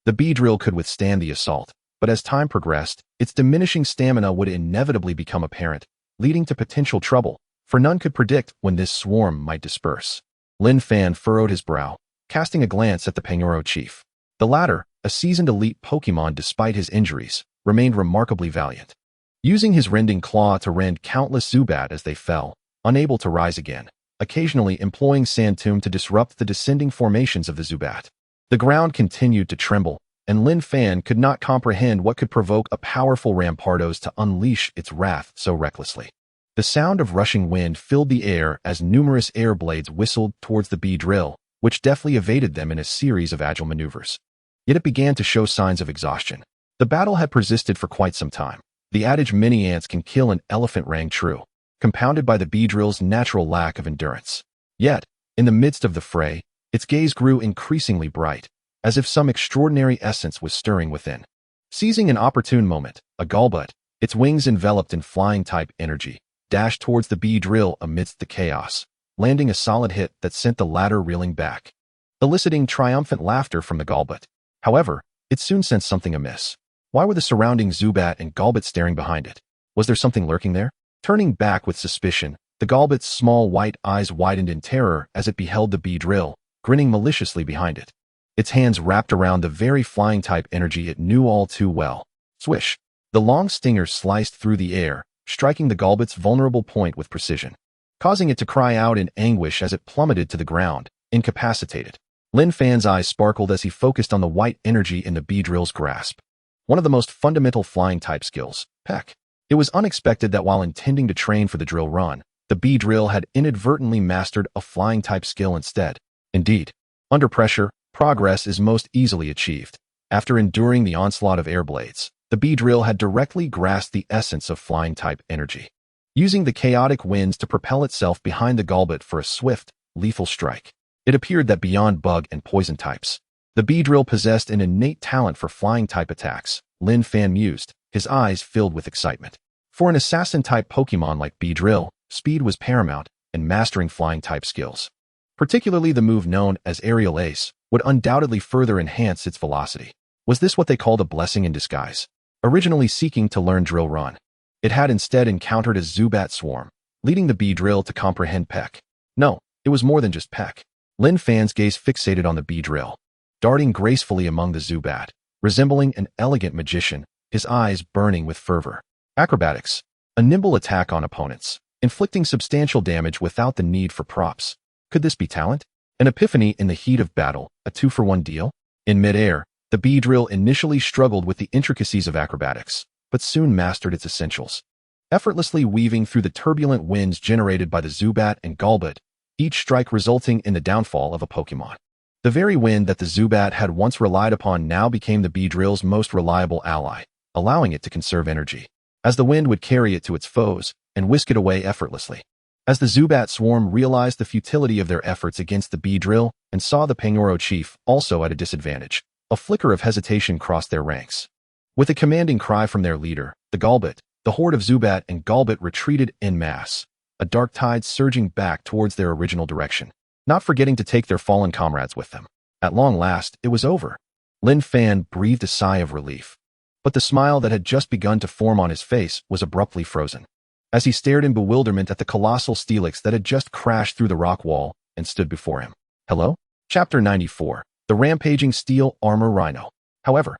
[SPEAKER 1] the Beedrill could withstand the assault, but as time progressed, its diminishing stamina would inevitably become apparent, leading to potential trouble, for none could predict when this swarm might disperse. Lin Fan furrowed his brow, casting a glance at the Pangoro chief. The latter, a seasoned elite Pokémon despite his injuries, remained remarkably valiant, using his rending claw to rend countless Zubat as they fell, unable to rise again, occasionally employing Sand Tomb to disrupt the descending formations of the Zubat. The ground continued to tremble, and Lin Fan could not comprehend what could provoke a powerful Rampardos to unleash its wrath so recklessly. The sound of rushing wind filled the air as numerous air blades whistled towards the Beedrill, which deftly evaded them in a series of agile maneuvers. Yet it began to show signs of exhaustion. The battle had persisted for quite some time. The adage many ants can kill an elephant rang true, compounded by the Beedrill's natural lack of endurance. Yet, in the midst of the fray, its gaze grew increasingly bright, as if some extraordinary essence was stirring within. Seizing an opportune moment, a Golbat, its wings enveloped in flying-type energy, dashed towards the Beedrill amidst the chaos, landing a solid hit that sent the latter reeling back, eliciting triumphant laughter from the Golbat. However, it soon sensed something amiss. Why were the surrounding Zubat and Golbat staring behind it? Was there something lurking there? Turning back with suspicion, the Golbat's small white eyes widened in terror as it beheld the Beedrill, grinning maliciously behind it. Its hands wrapped around the very flying-type energy it knew all too well. Swish! The long stinger sliced through the air, striking the Golbat's vulnerable point with precision, causing it to cry out in anguish as it plummeted to the ground, incapacitated. Lin Fan's eyes sparkled as he focused on the white energy in the Beedrill's grasp. One of the most fundamental flying-type skills, Peck. It was unexpected that while intending to train for the drill run, the Beedrill had inadvertently mastered a flying-type skill instead. Indeed, under pressure, progress is most easily achieved. After enduring the onslaught of air blades, the Beedrill had directly grasped the essence of flying-type energy, using the chaotic winds to propel itself behind the Golbat for a swift, lethal strike. It appeared that beyond bug and poison types, the Beedrill possessed an innate talent for flying-type attacks. Lin Fan mused, his eyes filled with excitement. For an assassin-type Pokémon like Beedrill, speed was paramount, and mastering flying-type skills, particularly the move known as Aerial Ace, would undoubtedly further enhance its velocity. Was this what they called a blessing in disguise? Originally seeking to learn Drill Run, it had instead encountered a Zubat swarm, leading the Beedrill to comprehend Peck. No, it was more than just Peck. Lin Fan's gaze fixated on the Beedrill, darting gracefully among the Zubat, resembling an elegant magician, his eyes burning with fervor. Acrobatics, a nimble attack on opponents, inflicting substantial damage without the need for props. Could this be talent? An epiphany in the heat of battle, a 2-for-1 deal? In midair, the Beedrill initially struggled with the intricacies of acrobatics, but soon mastered its essentials, effortlessly weaving through the turbulent winds generated by the Zubat and Golbat, each strike resulting in the downfall of a Pokémon. The very wind that the Zubat had once relied upon now became the Beedrill's most reliable ally, allowing it to conserve energy, as the wind would carry it to its foes and whisk it away effortlessly. As the Zubat swarm realized the futility of their efforts against the Beedrill and saw the Pangoro chief also at a disadvantage, a flicker of hesitation crossed their ranks. With a commanding cry from their leader, the Golbat, the horde of Zubat and Golbat retreated en masse, a dark tide surging back towards their original direction, not forgetting to take their fallen comrades with them. At long last, it was over. Lin Fan breathed a sigh of relief, but the smile that had just begun to form on his face was abruptly frozen, as he stared in bewilderment at the colossal Steelix that had just crashed through the rock wall and stood before him. Hello? Chapter 94. The Rampaging Steel Armor Rhino. However,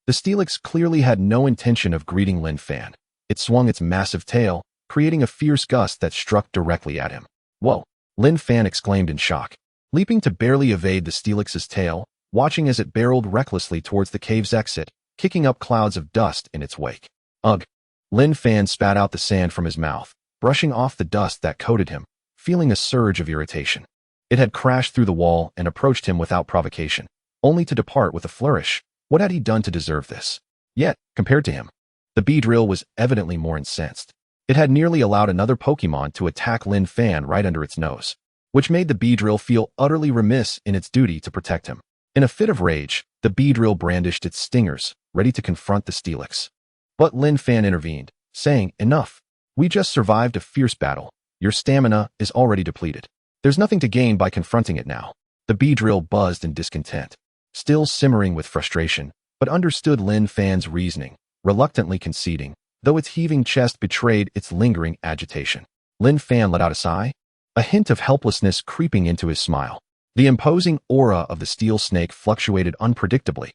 [SPEAKER 1] the Steelix clearly had no intention of greeting Lin Fan. It swung its massive tail, creating a fierce gust that struck directly at him. Whoa! Lin Fan exclaimed in shock, leaping to barely evade the Steelix's tail, watching as it barreled recklessly towards the cave's exit, kicking up clouds of dust in its wake. Ugh! Lin Fan spat out the sand from his mouth, brushing off the dust that coated him, feeling a surge of irritation. It had crashed through the wall and approached him without provocation, only to depart with a flourish. What had he done to deserve this? Yet, compared to him, the Beedrill was evidently more incensed. It had nearly allowed another Pokémon to attack Lin Fan right under its nose, which made the Beedrill feel utterly remiss in its duty to protect him. In a fit of rage, the Beedrill brandished its stingers, ready to confront the Steelix. But Lin Fan intervened, saying, "Enough. We just survived a fierce battle. Your stamina is already depleted. There's nothing to gain by confronting it now." The Beedrill buzzed in discontent, still simmering with frustration, but understood Lin Fan's reasoning, reluctantly conceding, though its heaving chest betrayed its lingering agitation. Lin Fan let out a sigh, a hint of helplessness creeping into his smile. The imposing aura of the steel snake fluctuated unpredictably,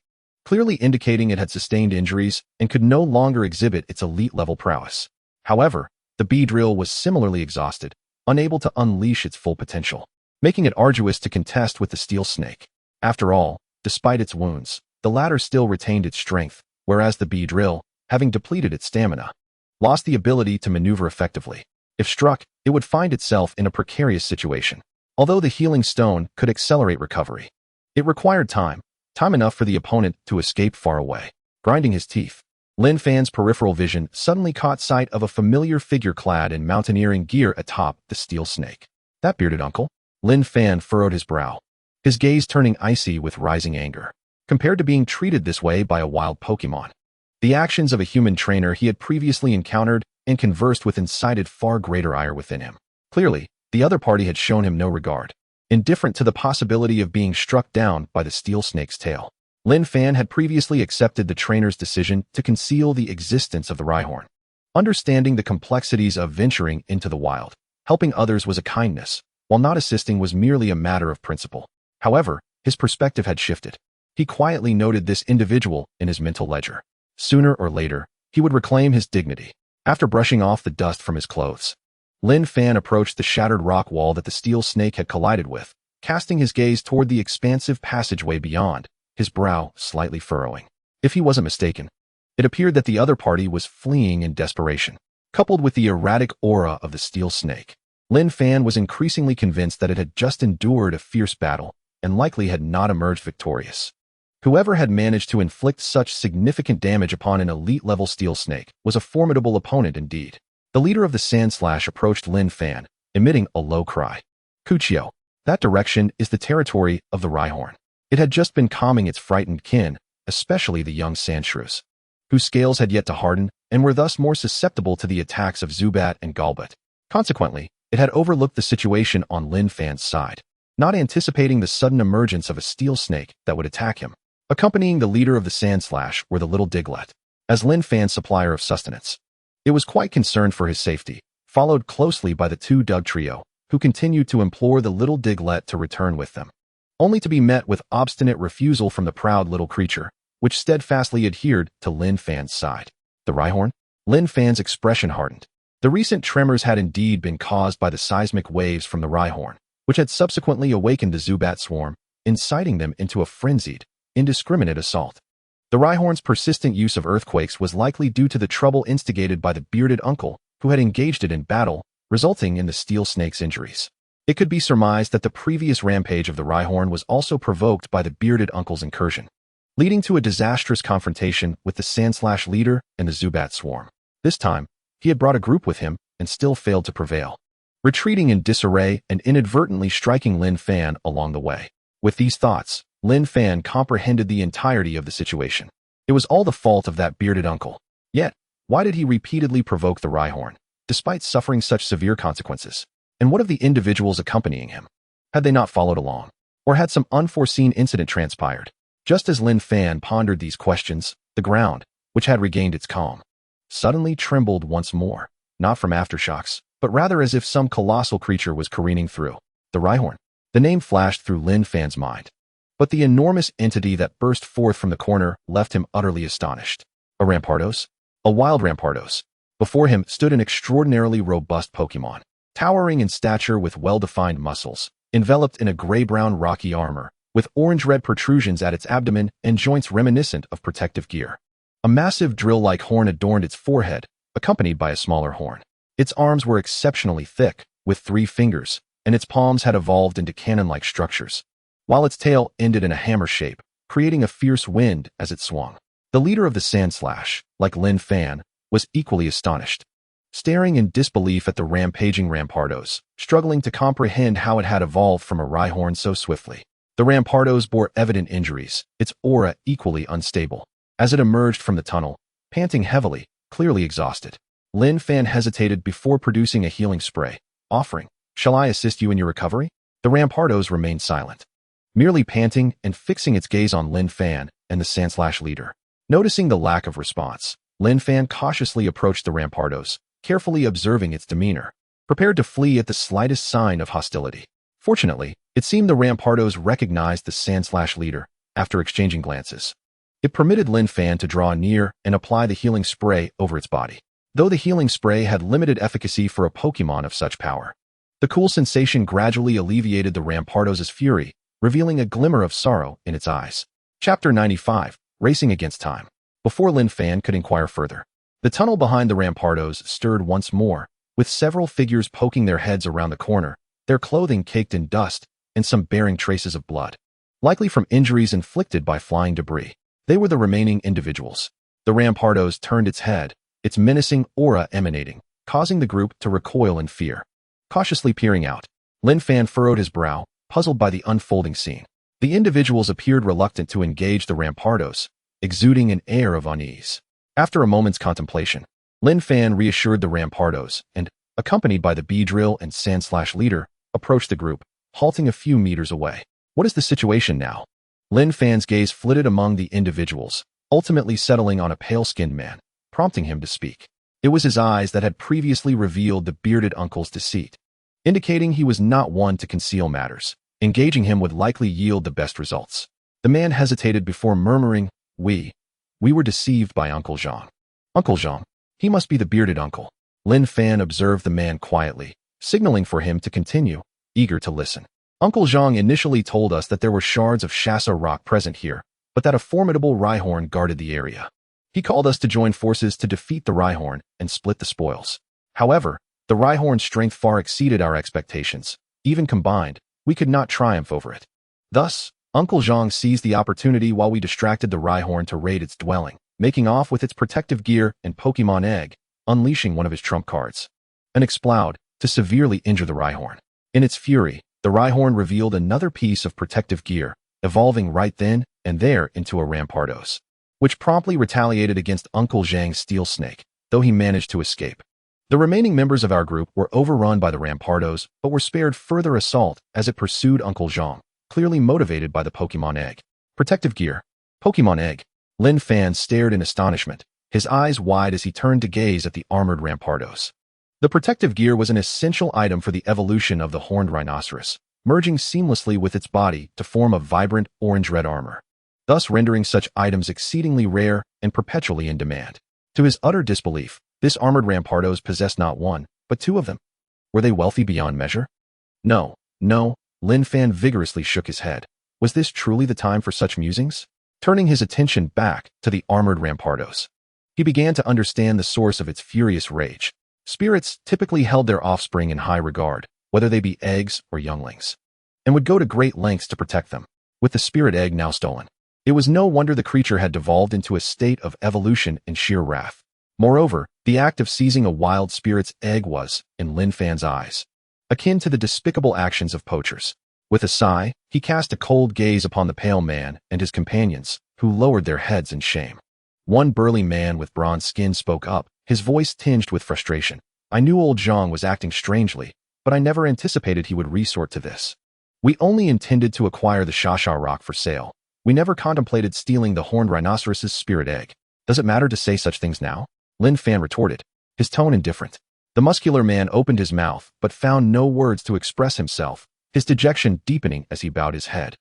[SPEAKER 1] clearly indicating it had sustained injuries and could no longer exhibit its elite-level prowess. However, the Beedrill was similarly exhausted, unable to unleash its full potential, making it arduous to contest with the steel snake. After all, despite its wounds, the latter still retained its strength, whereas the Beedrill, having depleted its stamina, lost the ability to maneuver effectively. If struck, it would find itself in a precarious situation. Although the healing stone could accelerate recovery, it required time enough for the opponent to escape far away. Grinding his teeth, Lin Fan's peripheral vision suddenly caught sight of a familiar figure clad in mountaineering gear atop the steel snake. That bearded uncle? Lin Fan furrowed his brow, his gaze turning icy with rising anger. Compared to being treated this way by a wild Pokémon, the actions of a human trainer he had previously encountered and conversed with incited far greater ire within him. Clearly, the other party had shown him no regard, indifferent to the possibility of being struck down by the steel snake's tail. Lin Fan had previously accepted the trainer's decision to conceal the existence of the Rhyhorn. Understanding the complexities of venturing into the wild, helping others was a kindness, while not assisting was merely a matter of principle. However, his perspective had shifted. He quietly noted this individual in his mental ledger. Sooner or later, he would reclaim his dignity. After brushing off the dust from his clothes, Lin Fan approached the shattered rock wall that the steel snake had collided with, casting his gaze toward the expansive passageway beyond, his brow slightly furrowing. If he wasn't mistaken, it appeared that the other party was fleeing in desperation. Coupled with the erratic aura of the steel snake, Lin Fan was increasingly convinced that it had just endured a fierce battle and likely had not emerged victorious. Whoever had managed to inflict such significant damage upon an elite-level steel snake was a formidable opponent indeed. The leader of the Sandslash approached Lin Fan, emitting a low cry. "Kuchio, that direction is the territory of the Rhyhorn." It had just been calming its frightened kin, especially the young Sandshrews, whose scales had yet to harden and were thus more susceptible to the attacks of Zubat and Golbat. Consequently, it had overlooked the situation on Lin Fan's side, not anticipating the sudden emergence of a steel snake that would attack him. Accompanying the leader of the Sandslash were the little Diglett, as Lin Fan's supplier of sustenance. It was quite concerned for his safety, followed closely by the two Dug trio, who continued to implore the little Diglett to return with them, only to be met with obstinate refusal from the proud little creature, which steadfastly adhered to Lin Fan's side. The Rhyhorn? Lin Fan's expression hardened. The recent tremors had indeed been caused by the seismic waves from the Rhyhorn, which had subsequently awakened the Zubat swarm, inciting them into a frenzied, indiscriminate assault. The Rhyhorn's persistent use of earthquakes was likely due to the trouble instigated by the bearded uncle who had engaged it in battle, resulting in the steel snake's injuries. It could be surmised that the previous rampage of the Rhyhorn was also provoked by the bearded uncle's incursion, leading to a disastrous confrontation with the Sandslash leader and the Zubat swarm. This time, he had brought a group with him and still failed to prevail, retreating in disarray and inadvertently striking Lin Fan along the way. With these thoughts, Lin Fan comprehended the entirety of the situation. It was all the fault of that bearded uncle. Yet, why did he repeatedly provoke the Rhyhorn, despite suffering such severe consequences? And what of the individuals accompanying him? Had they not followed along? Or had some unforeseen incident transpired? Just as Lin Fan pondered these questions, the ground, which had regained its calm, suddenly trembled once more, not from aftershocks, but rather as if some colossal creature was careening through. The Rhyhorn. The name flashed through Lin Fan's mind, but the enormous entity that burst forth from the corner left him utterly astonished. A Rampardos? A wild Rampardos. Before him stood an extraordinarily robust Pokémon, towering in stature with well-defined muscles, enveloped in a gray-brown rocky armor, with orange-red protrusions at its abdomen and joints reminiscent of protective gear. A massive drill-like horn adorned its forehead, accompanied by a smaller horn. Its arms were exceptionally thick, with 3 fingers, and its palms had evolved into cannon-like structures, while its tail ended in a hammer shape, creating a fierce wind as it swung. The leader of the Sandslash, like Lin Fan, was equally astonished, staring in disbelief at the rampaging Rampardos, struggling to comprehend how it had evolved from a Rhyhorn so swiftly. The Rampardos bore evident injuries, its aura equally unstable. As it emerged from the tunnel, panting heavily, clearly exhausted, Lin Fan hesitated before producing a healing spray, offering, "Shall I assist you in your recovery?" The Rampardos remained silent, merely panting and fixing its gaze on Lin Fan and the Sandslash leader. Noticing the lack of response, Lin Fan cautiously approached the Rampardos, carefully observing its demeanor, prepared to flee at the slightest sign of hostility. Fortunately, it seemed the Rampardos recognized the Sandslash leader after exchanging glances. It permitted Lin Fan to draw near and apply the healing spray over its body. Though the healing spray had limited efficacy for a Pokémon of such power, the cool sensation gradually alleviated the Rampardos' fury, revealing a glimmer of sorrow in its eyes. Chapter 95, Racing Against Time. Before Lin Fan could inquire further, the tunnel behind the Rampardos stirred once more, with several figures poking their heads around the corner, their clothing caked in dust and some bearing traces of blood, likely from injuries inflicted by flying debris. They were the remaining individuals. The Rampardos turned its head, its menacing aura emanating, causing the group to recoil in fear. Cautiously peering out, Lin Fan furrowed his brow, puzzled by the unfolding scene. The individuals appeared reluctant to engage the Rampardos, exuding an air of unease. After a moment's contemplation, Lin Fan reassured the Rampardos and, accompanied by the Beedrill and Sandslash leader, approached the group, halting a few meters away. "What is the situation now?" Lin Fan's gaze flitted among the individuals, ultimately settling on a pale-skinned man, prompting him to speak. It was his eyes that had previously revealed the bearded uncle's deceit, indicating he was not one to conceal matters. Engaging him would likely yield the best results. The man hesitated before murmuring, We were deceived by Uncle Zhang." "Uncle Zhang? He must be the bearded uncle." Lin Fan observed the man quietly, signaling for him to continue, eager to listen. "Uncle Zhang initially told us that there were shards of Shasa rock present here, but that a formidable Rhyhorn guarded the area. He called us to join forces to defeat the Rhyhorn and split the spoils. However, the Rhyhorn's strength far exceeded our expectations. Even combined, we could not triumph over it. Thus, Uncle Zhang seized the opportunity while we distracted the Rhyhorn to raid its dwelling, making off with its protective gear and Pokémon Egg, unleashing one of his trump cards, an Explode, to severely injure the Rhyhorn. In its fury, the Rhyhorn revealed another piece of protective gear, evolving right then and there into a Rampardos, which promptly retaliated against Uncle Zhang's Steel Snake, though he managed to escape. The remaining members of our group were overrun by the Rampardos, but were spared further assault as it pursued Uncle Zhang, clearly motivated by the Pokémon Egg. Protective gear. Pokémon Egg. Lin Fan stared in astonishment, his eyes wide as he turned to gaze at the armored Rampardos. The protective gear was an essential item for the evolution of the horned rhinoceros, merging seamlessly with its body to form a vibrant orange-red armor, thus rendering such items exceedingly rare and perpetually in demand. To his utter disbelief, this armored Rampardos possessed not one, but 2 of them. Were they wealthy beyond measure? No. Lin Fan vigorously shook his head. Was this truly the time for such musings? Turning his attention back to the armored Rampardos, he began to understand the source of its furious rage. Spirits typically held their offspring in high regard, whether they be eggs or younglings, and would go to great lengths to protect them. With the spirit egg now stolen, it was no wonder the creature had devolved into a state of evolution in sheer wrath. Moreover, the act of seizing a wild spirit's egg was, in Lin Fan's eyes, akin to the despicable actions of poachers. With a sigh, he cast a cold gaze upon the pale man and his companions, who lowered their heads in shame. One burly man with bronze skin spoke up, his voice tinged with frustration. "I knew old Zhang was acting strangely, but I never anticipated he would resort to this. We only intended to acquire the Shasha rock for sale. We never contemplated stealing the horned rhinoceros's spirit egg. Does it matter to say such things now?" Lin Fan retorted, his tone indifferent. The muscular man opened his mouth, but found no words to express himself, his dejection deepening as he bowed his head,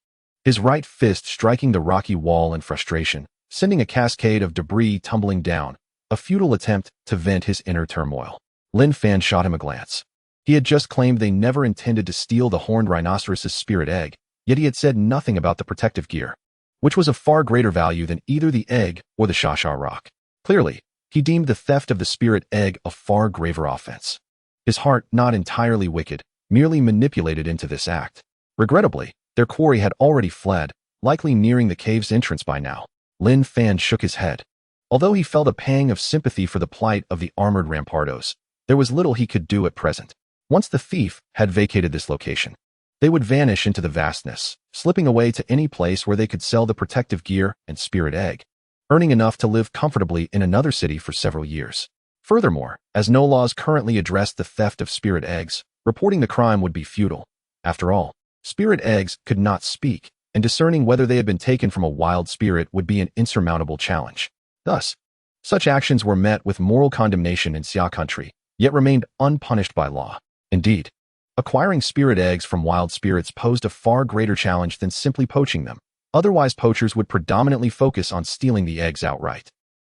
[SPEAKER 1] his right fist striking the rocky wall in frustration, sending a cascade of debris tumbling down, a futile attempt to vent his inner turmoil. Lin Fan shot him a glance. He had just claimed they never intended to steal the horned rhinoceros's spirit egg, yet he had said nothing about the protective gear. which was of far greater value than either the egg or the Shasha rock. Clearly, he deemed the theft of the spirit egg a far graver offense. His heart, not entirely wicked, merely manipulated into this act. Regrettably, their quarry had already fled, likely nearing the cave's entrance by now. Lin Fan shook his head. Although he felt a pang of sympathy for the plight of the armored Rampardos, there was little he could do at present. Once the thief had vacated this location, they would vanish into the vastness, slipping away to any place where they could sell the protective gear and spirit egg, earning enough to live comfortably in another city for several years. Furthermore, as no laws currently addressed the theft of spirit eggs, reporting the crime would be futile. After all, spirit eggs could not speak, and discerning whether they had been taken from a wild spirit would be an insurmountable challenge. Thus, such actions were met with moral condemnation in Xia country, yet remained unpunished by law. Indeed, acquiring spirit eggs from wild spirits posed a far greater challenge than simply poaching them. Otherwise, poachers would predominantly focus on stealing the eggs outright.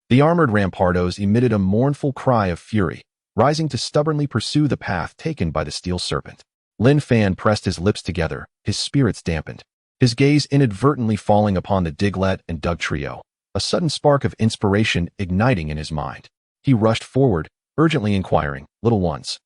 [SPEAKER 1] The armored Rampardos emitted a mournful cry of fury, rising to stubbornly pursue the path taken by the steel serpent. Lin Fan pressed his lips together, his spirits dampened, his gaze inadvertently falling upon the Diglett and Doug trio, a sudden spark of inspiration igniting in his mind. He rushed forward, urgently inquiring, "Little ones,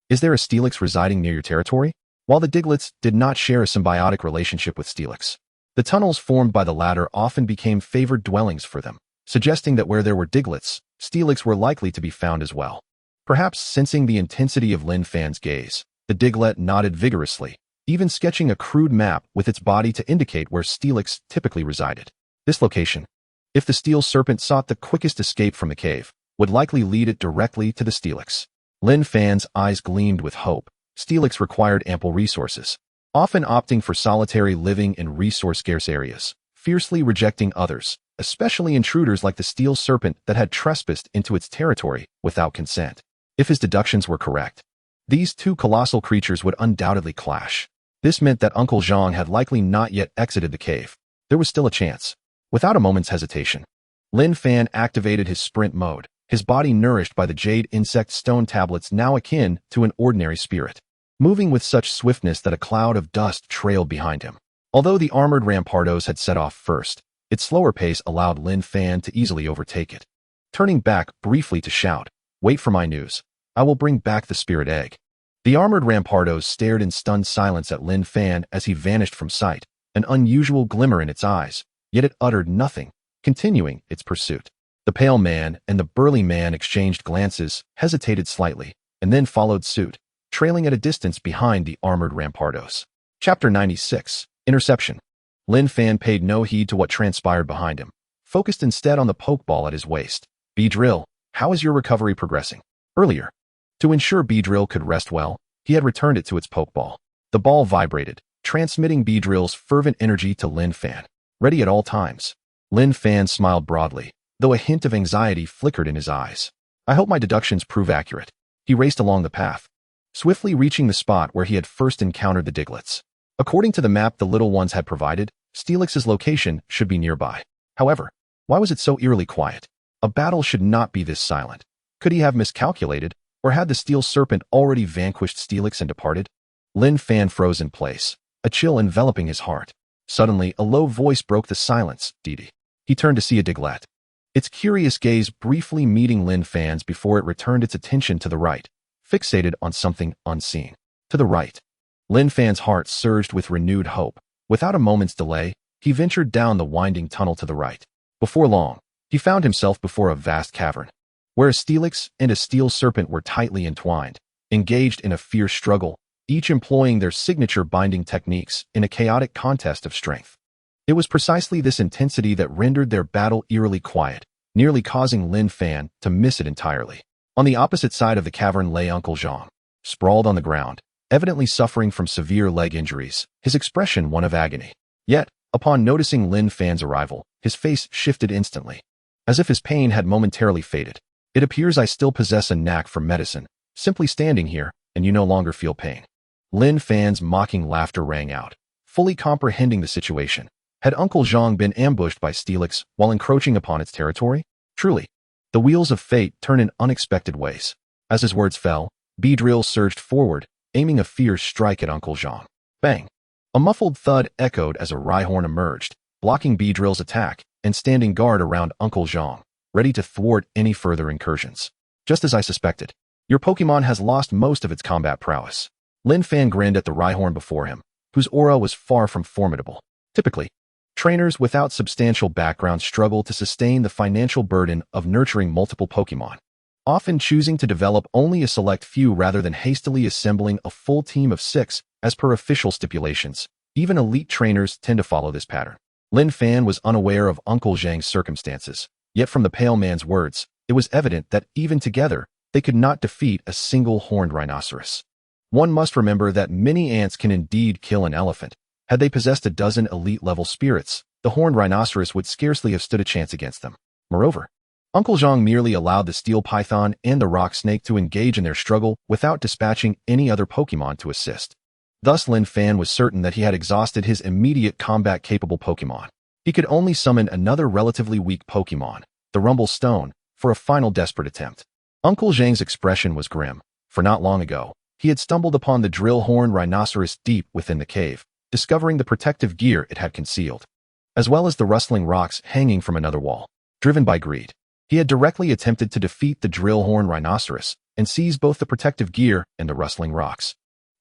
[SPEAKER 1] is there a Steelix residing near your territory?" While the Diglets did not share a symbiotic relationship with Steelix, the tunnels formed by the latter often became favored dwellings for them, suggesting that where there were Diglets, Steelix were likely to be found as well. Perhaps sensing the intensity of Lin Fan's gaze, the Diglett nodded vigorously, even sketching a crude map with its body to indicate where Steelix typically resided. This location, if the steel serpent sought the quickest escape from the cave, would likely lead it directly to the Steelix. Lin Fan's eyes gleamed with hope. Steelix required ample resources, often opting for solitary living in resource-scarce areas, fiercely rejecting others, especially intruders like the steel serpent that had trespassed into its territory without consent. If his deductions were correct, these two colossal creatures would undoubtedly clash. This meant that Uncle Zhang had likely not yet exited the cave. There was still a chance. Without a moment's hesitation, Lin Fan activated his sprint mode, his body nourished by the jade insect stone tablets now akin to an ordinary spirit, moving with such swiftness that a cloud of dust trailed behind him. Although the armored Rampardos had set off first, its slower pace allowed Lin Fan to easily overtake it. Turning back briefly to shout, "Wait for my news. I will bring back the spirit egg." The armored Rampardos stared in stunned silence at Lin Fan as he vanished from sight, an unusual glimmer in its eyes, yet it uttered nothing, continuing its pursuit. The pale man and the burly man exchanged glances, hesitated slightly, and then followed suit, trailing at a distance behind the armored Rampardos. Chapter 96. Interception. Lin Fan paid no heed to what transpired behind him, focused instead on the pokeball at his waist. "Beedrill, how is your recovery progressing?" Earlier, to ensure Beedrill could rest well, he had returned it to its pokeball. The ball vibrated, transmitting Beedrill's fervent energy to Lin Fan, ready at all times. Lin Fan smiled broadly, though a hint of anxiety flickered in his eyes. "I hope my deductions prove accurate." He raced along the path, swiftly reaching the spot where he had first encountered the Diglets. According to the map the little ones had provided, Steelix's location should be nearby. However, why was it so eerily quiet? A battle should not be this silent. Could he have miscalculated, or had the steel serpent already vanquished Steelix and departed? Lin Fan froze in place, a chill enveloping his heart. Suddenly, a low voice broke the silence. "Didi." He turned to see a Diglett, its curious gaze briefly meeting Lin Fan's before it returned its attention to the right, fixated on something unseen. To the right. Lin Fan's heart surged with renewed hope. Without a moment's delay, he ventured down the winding tunnel to the right. Before long, he found himself before a vast cavern, where a Steelix and a steel serpent were tightly entwined, engaged in a fierce struggle, each employing their signature binding techniques in a chaotic contest of strength. It was precisely this intensity that rendered their battle eerily quiet, nearly causing Lin Fan to miss it entirely. On the opposite side of the cavern lay Uncle Zhang, sprawled on the ground, evidently suffering from severe leg injuries, his expression one of agony. Yet, upon noticing Lin Fan's arrival, his face shifted instantly, as if his pain had momentarily faded. "It appears I still possess a knack for medicine, simply standing here, and you no longer feel pain." Lin Fan's mocking laughter rang out, fully comprehending the situation. Had Uncle Zhang been ambushed by Steelix while encroaching upon its territory? Truly, the wheels of fate turn in unexpected ways. As his words fell, Beedrill surged forward, aiming a fierce strike at Uncle Zhang. Bang! A muffled thud echoed as a Rhyhorn emerged, blocking Beedrill's attack and standing guard around Uncle Zhang, ready to thwart any further incursions. Just as I suspected, your Pokémon has lost most of its combat prowess. Lin Fan grinned at the Rhyhorn before him, whose aura was far from formidable. Typically, trainers without substantial background struggle to sustain the financial burden of nurturing multiple Pokémon, often choosing to develop only a select few rather than hastily assembling a full team of 6 as per official stipulations. Even elite trainers tend to follow this pattern. Lin Fan was unaware of Uncle Zhang's circumstances, yet from the pale man's words, it was evident that even together, they could not defeat a single horned rhinoceros. One must remember that many ants can indeed kill an elephant. Had they possessed a dozen elite-level spirits, the horned rhinoceros would scarcely have stood a chance against them. Moreover, Uncle Zhang merely allowed the steel python and the rock snake to engage in their struggle without dispatching any other Pokémon to assist. Thus, Lin Fan was certain that he had exhausted his immediate combat-capable Pokémon. He could only summon another relatively weak Pokémon, the Rumble Stone, for a final desperate attempt. Uncle Zhang's expression was grim, for not long ago, he had stumbled upon the drill-horned rhinoceros deep within the cave, discovering the protective gear it had concealed, as well as the rustling rocks hanging from another wall. Driven by greed, he had directly attempted to defeat the drill-horned rhinoceros and seize both the protective gear and the rustling rocks,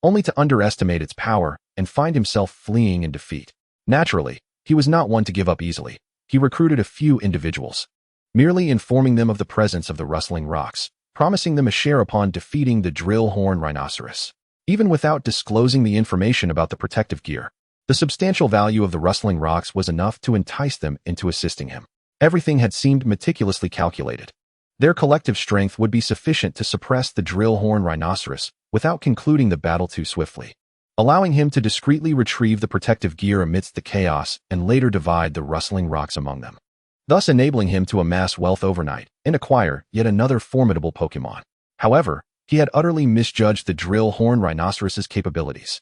[SPEAKER 1] only to underestimate its power and find himself fleeing in defeat. Naturally, he was not one to give up easily. He recruited a few individuals, merely informing them of the presence of the rustling rocks, promising them a share upon defeating the drill-horned rhinoceros. Even without disclosing the information about the protective gear, the substantial value of the rustling rocks was enough to entice them into assisting him. Everything had seemed meticulously calculated. Their collective strength would be sufficient to suppress the drill-horned rhinoceros without concluding the battle too swiftly, allowing him to discreetly retrieve the protective gear amidst the chaos and later divide the rustling rocks among them, thus enabling him to amass wealth overnight and acquire yet another formidable Pokémon. However, he had utterly misjudged the drill-horned rhinoceros's capabilities.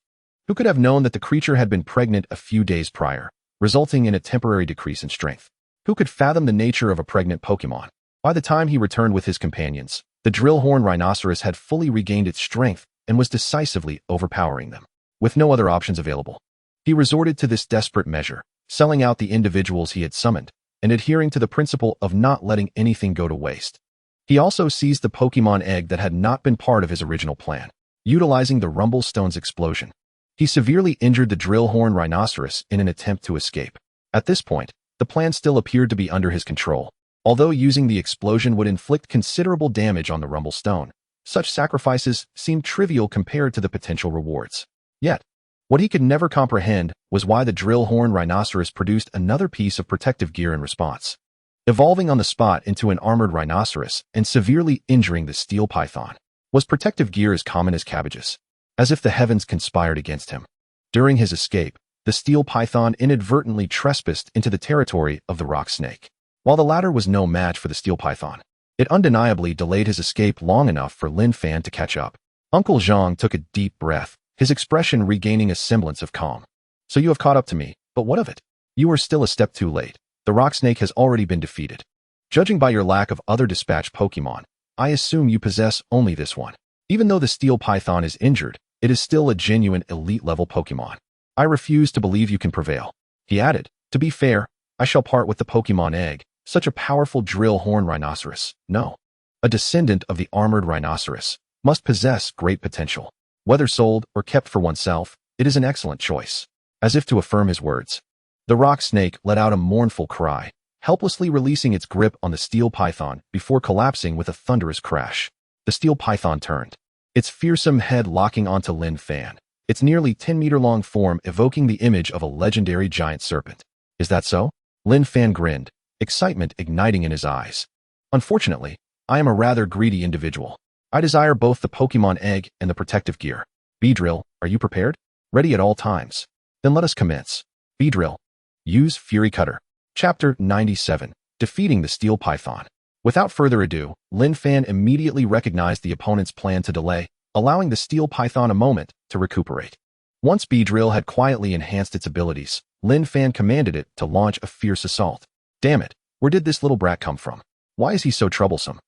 [SPEAKER 1] Who could have known that the creature had been pregnant a few days prior, resulting in a temporary decrease in strength? Who could fathom the nature of a pregnant Pokémon? By the time he returned with his companions, the drill-horned rhinoceros had fully regained its strength and was decisively overpowering them. With no other options available, he resorted to this desperate measure, selling out the individuals he had summoned and adhering to the principle of not letting anything go to waste. He also seized the Pokémon egg that had not been part of his original plan, utilizing the Rumble Stone's explosion. He severely injured the drill-horned rhinoceros in an attempt to escape. At this point, the plan still appeared to be under his control. Although using the explosion would inflict considerable damage on the Rumble Stone, such sacrifices seemed trivial compared to the potential rewards. Yet, what he could never comprehend was why the drill-horned rhinoceros produced another piece of protective gear in response, evolving on the spot into an armored rhinoceros and severely injuring the steel python. Was protective gear as common as cabbages? As if the heavens conspired against him. During his escape, the steel python inadvertently trespassed into the territory of the rock snake. While the latter was no match for the steel python, it undeniably delayed his escape long enough for Lin Fan to catch up. Uncle Zhang took a deep breath, his expression regaining a semblance of calm. So you have caught up to me, but what of it? You are still a step too late. The rock snake has already been defeated. Judging by your lack of other dispatch Pokémon, I assume you possess only this one. Even though the steel python is injured, it is still a genuine elite-level Pokémon. I refuse to believe you can prevail. He added, to be fair, I shall part with the Pokémon egg. Such a powerful drill-horned rhinoceros, no. A descendant of the armored rhinoceros, must possess great potential. Whether sold or kept for oneself, it is an excellent choice. As if to affirm his words, the rock snake let out a mournful cry, helplessly releasing its grip on the steel python before collapsing with a thunderous crash. The steel python turned, its fearsome head locking onto Lin Fan, its nearly 10-meter-long form evoking the image of a legendary giant serpent. Is that so? Lin Fan grinned, excitement igniting in his eyes. Unfortunately, I am a rather greedy individual. I desire both the Pokémon egg and the protective gear. Beedrill, are you prepared? Ready at all times. Then let us commence. Beedrill. Use Fury Cutter. Chapter 97. Defeating the Steel Python. Without further ado, Lin Fan immediately recognized the opponent's plan to delay, allowing the Steel Python a moment to recuperate. Once Beedrill had quietly enhanced its abilities, Lin Fan commanded it to launch a fierce assault. Damn it, where did this little brat come from? Why is he so troublesome?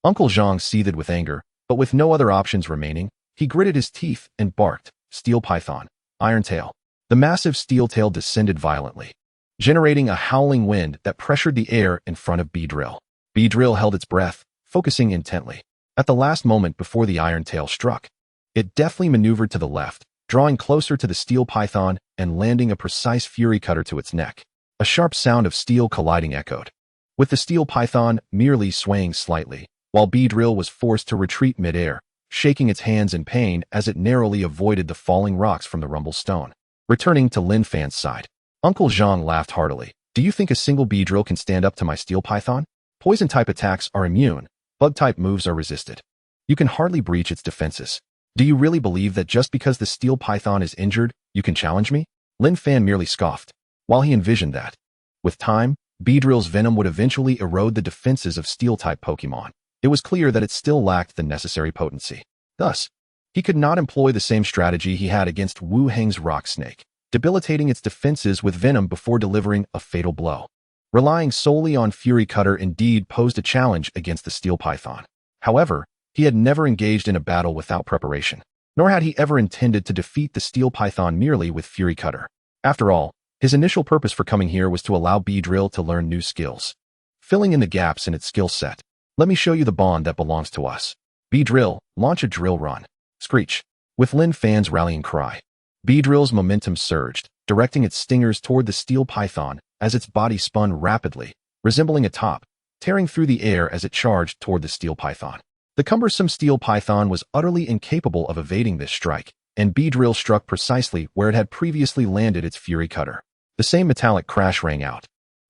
[SPEAKER 1] Uncle Zhang seethed with anger, but with no other options remaining, he gritted his teeth and barked, Steel Python, Iron Tail. The massive steel tail descended violently, generating a howling wind that pressured the air in front of Beedrill. Beedrill held its breath, focusing intently. At the last moment before the iron tail struck, it deftly maneuvered to the left, drawing closer to the steel python and landing a precise fury cutter to its neck. A sharp sound of steel colliding echoed, with the steel python merely swaying slightly, while Beedrill was forced to retreat midair, shaking its hands in pain as it narrowly avoided the falling rocks from the rumble stone. Returning to Lin Fan's side, Uncle Zhang laughed heartily. Do you think a single Beedrill can stand up to my steel python? Poison-type attacks are immune, bug-type moves are resisted. You can hardly breach its defenses. Do you really believe that just because the steel python is injured, you can challenge me? Lin Fan merely scoffed, while he envisioned that, with time, Beedrill's venom would eventually erode the defenses of steel-type Pokémon. It was clear that it still lacked the necessary potency. Thus, he could not employ the same strategy he had against Wu Heng's rock snake, debilitating its defenses with venom before delivering a fatal blow. Relying solely on Fury Cutter indeed posed a challenge against the steel python. However, he had never engaged in a battle without preparation, nor had he ever intended to defeat the steel python merely with Fury Cutter. After all, his initial purpose for coming here was to allow Beedrill to learn new skills, filling in the gaps in its skill set. Let me show you the bond that belongs to us. Beedrill, launch a drill run. Screech. With Lin Fan's rallying cry, Beedrill's momentum surged, directing its stingers toward the steel python as its body spun rapidly, resembling a top, tearing through the air as it charged toward the steel python. The cumbersome steel python was utterly incapable of evading this strike, and Beedrill struck precisely where it had previously landed its Fury Cutter. The same metallic crash rang out.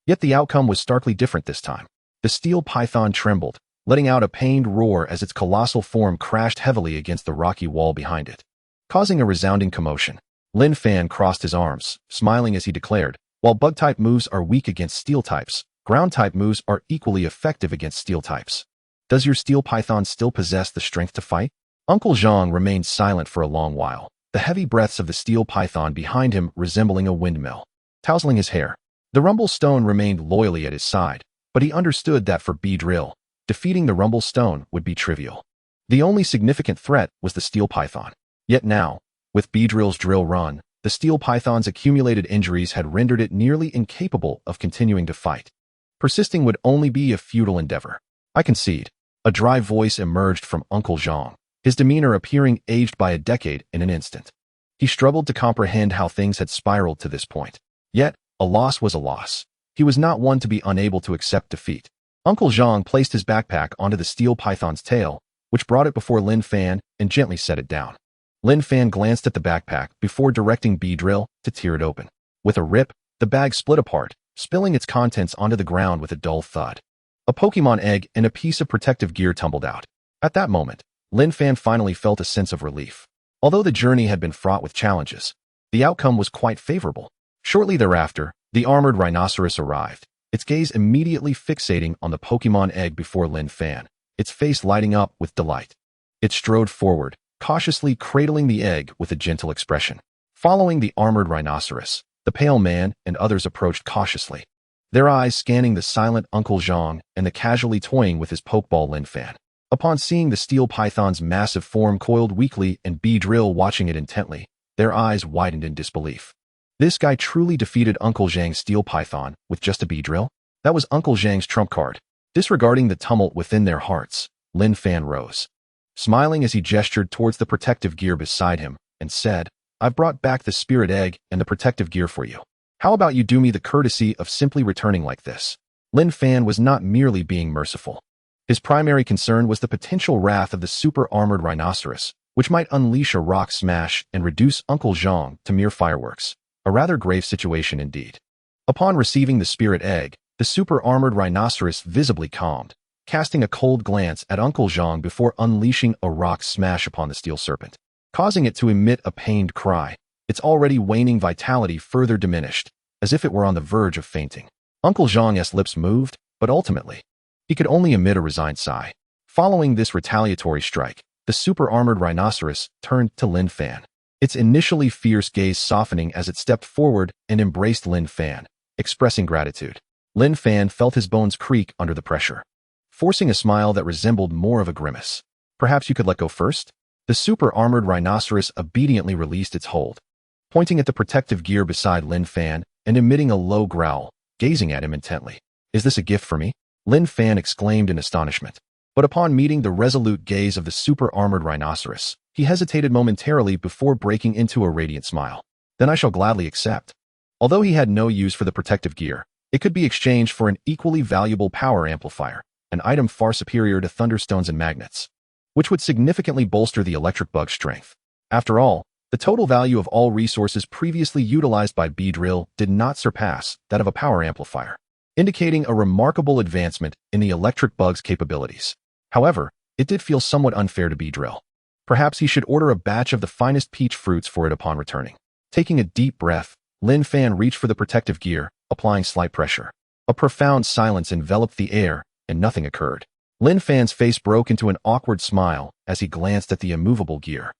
[SPEAKER 1] Yet the outcome was starkly different this time. The steel python trembled, letting out a pained roar as its colossal form crashed heavily against the rocky wall behind it, causing a resounding commotion. Lin Fan crossed his arms, smiling as he declared, while bug-type moves are weak against steel types, ground-type moves are equally effective against steel types. Does your steel python still possess the strength to fight? Uncle Zhang remained silent for a long while, the heavy breaths of the steel python behind him resembling a windmill, tousling his hair. The rumble stone remained loyally at his side, but he understood that for Beedrill, defeating the rumble stone would be trivial. The only significant threat was the steel python. Yet now, with Beedrill's drill run, the steel python's accumulated injuries had rendered it nearly incapable of continuing to fight. Persisting would only be a futile endeavor. I concede. A dry voice emerged from Uncle Zhang, his demeanor appearing aged by a decade in an instant. He struggled to comprehend how things had spiraled to this point. Yet, a loss was a loss. He was not one to be unable to accept defeat. Uncle Zhang placed his backpack onto the steel python's tail, which brought it before Lin Fan and gently set it down. Lin Fan glanced at the backpack before directing Beedrill to tear it open. With a rip, the bag split apart, spilling its contents onto the ground with a dull thud. A Pokémon egg and a piece of protective gear tumbled out. At that moment, Lin Fan finally felt a sense of relief. Although the journey had been fraught with challenges, the outcome was quite favorable. Shortly thereafter, the armored rhinoceros arrived, its gaze immediately fixating on the Pokémon egg before Lin Fan, its face lighting up with delight. It strode forward, cautiously cradling the egg with a gentle expression. Following the armored rhinoceros, the pale man and others approached cautiously, their eyes scanning the silent Uncle Zhang and the casually toying with his Pokeball Lin Fan. Upon seeing the steel python's massive form coiled weakly and Beedrill watching it intently, their eyes widened in disbelief. This guy truly defeated Uncle Zhang's steel python with just a Beedrill? That was Uncle Zhang's trump card. Disregarding the tumult within their hearts, Lin Fan rose, smiling as he gestured towards the protective gear beside him, and said, I've brought back the spirit egg and the protective gear for you. How about you do me the courtesy of simply returning like this? Lin Fan was not merely being merciful. His primary concern was the potential wrath of the super-armored rhinoceros, which might unleash a rock smash and reduce Uncle Zhang to mere fireworks. A rather grave situation indeed. Upon receiving the spirit egg, the super-armored rhinoceros visibly calmed, casting a cold glance at Uncle Zhang before unleashing a rock smash upon the steel serpent, causing it to emit a pained cry. Its already waning vitality further diminished, as if it were on the verge of fainting. Uncle Zhang's lips moved, but ultimately, he could only emit a resigned sigh. Following this retaliatory strike, the super-armored rhinoceros turned to Lin Fan, its initially fierce gaze softening as it stepped forward and embraced Lin Fan, expressing gratitude. Lin Fan felt his bones creak under the pressure, forcing a smile that resembled more of a grimace. Perhaps you could let go first? The super-armored rhinoceros obediently released its hold. Pointing at the protective gear beside Lin Fan, and emitting a low growl, gazing at him intently. "Is this a gift for me?" Lin Fan exclaimed in astonishment. But upon meeting the resolute gaze of the super-armored rhinoceros, he hesitated momentarily before breaking into a radiant smile. "Then I shall gladly accept." Although he had no use for the protective gear, it could be exchanged for an equally valuable power amplifier, an item far superior to thunderstones and magnets, which would significantly bolster the electric bug's strength. After all, the total value of all resources previously utilized by Beedrill did not surpass that of a power amplifier, indicating a remarkable advancement in the electric bug's capabilities. However, it did feel somewhat unfair to Beedrill. Perhaps he should order a batch of the finest peach fruits for it upon returning. Taking a deep breath, Lin Fan reached for the protective gear, applying slight pressure. A profound silence enveloped the air, and nothing occurred. Lin Fan's face broke into an awkward smile as he glanced at the immovable gear.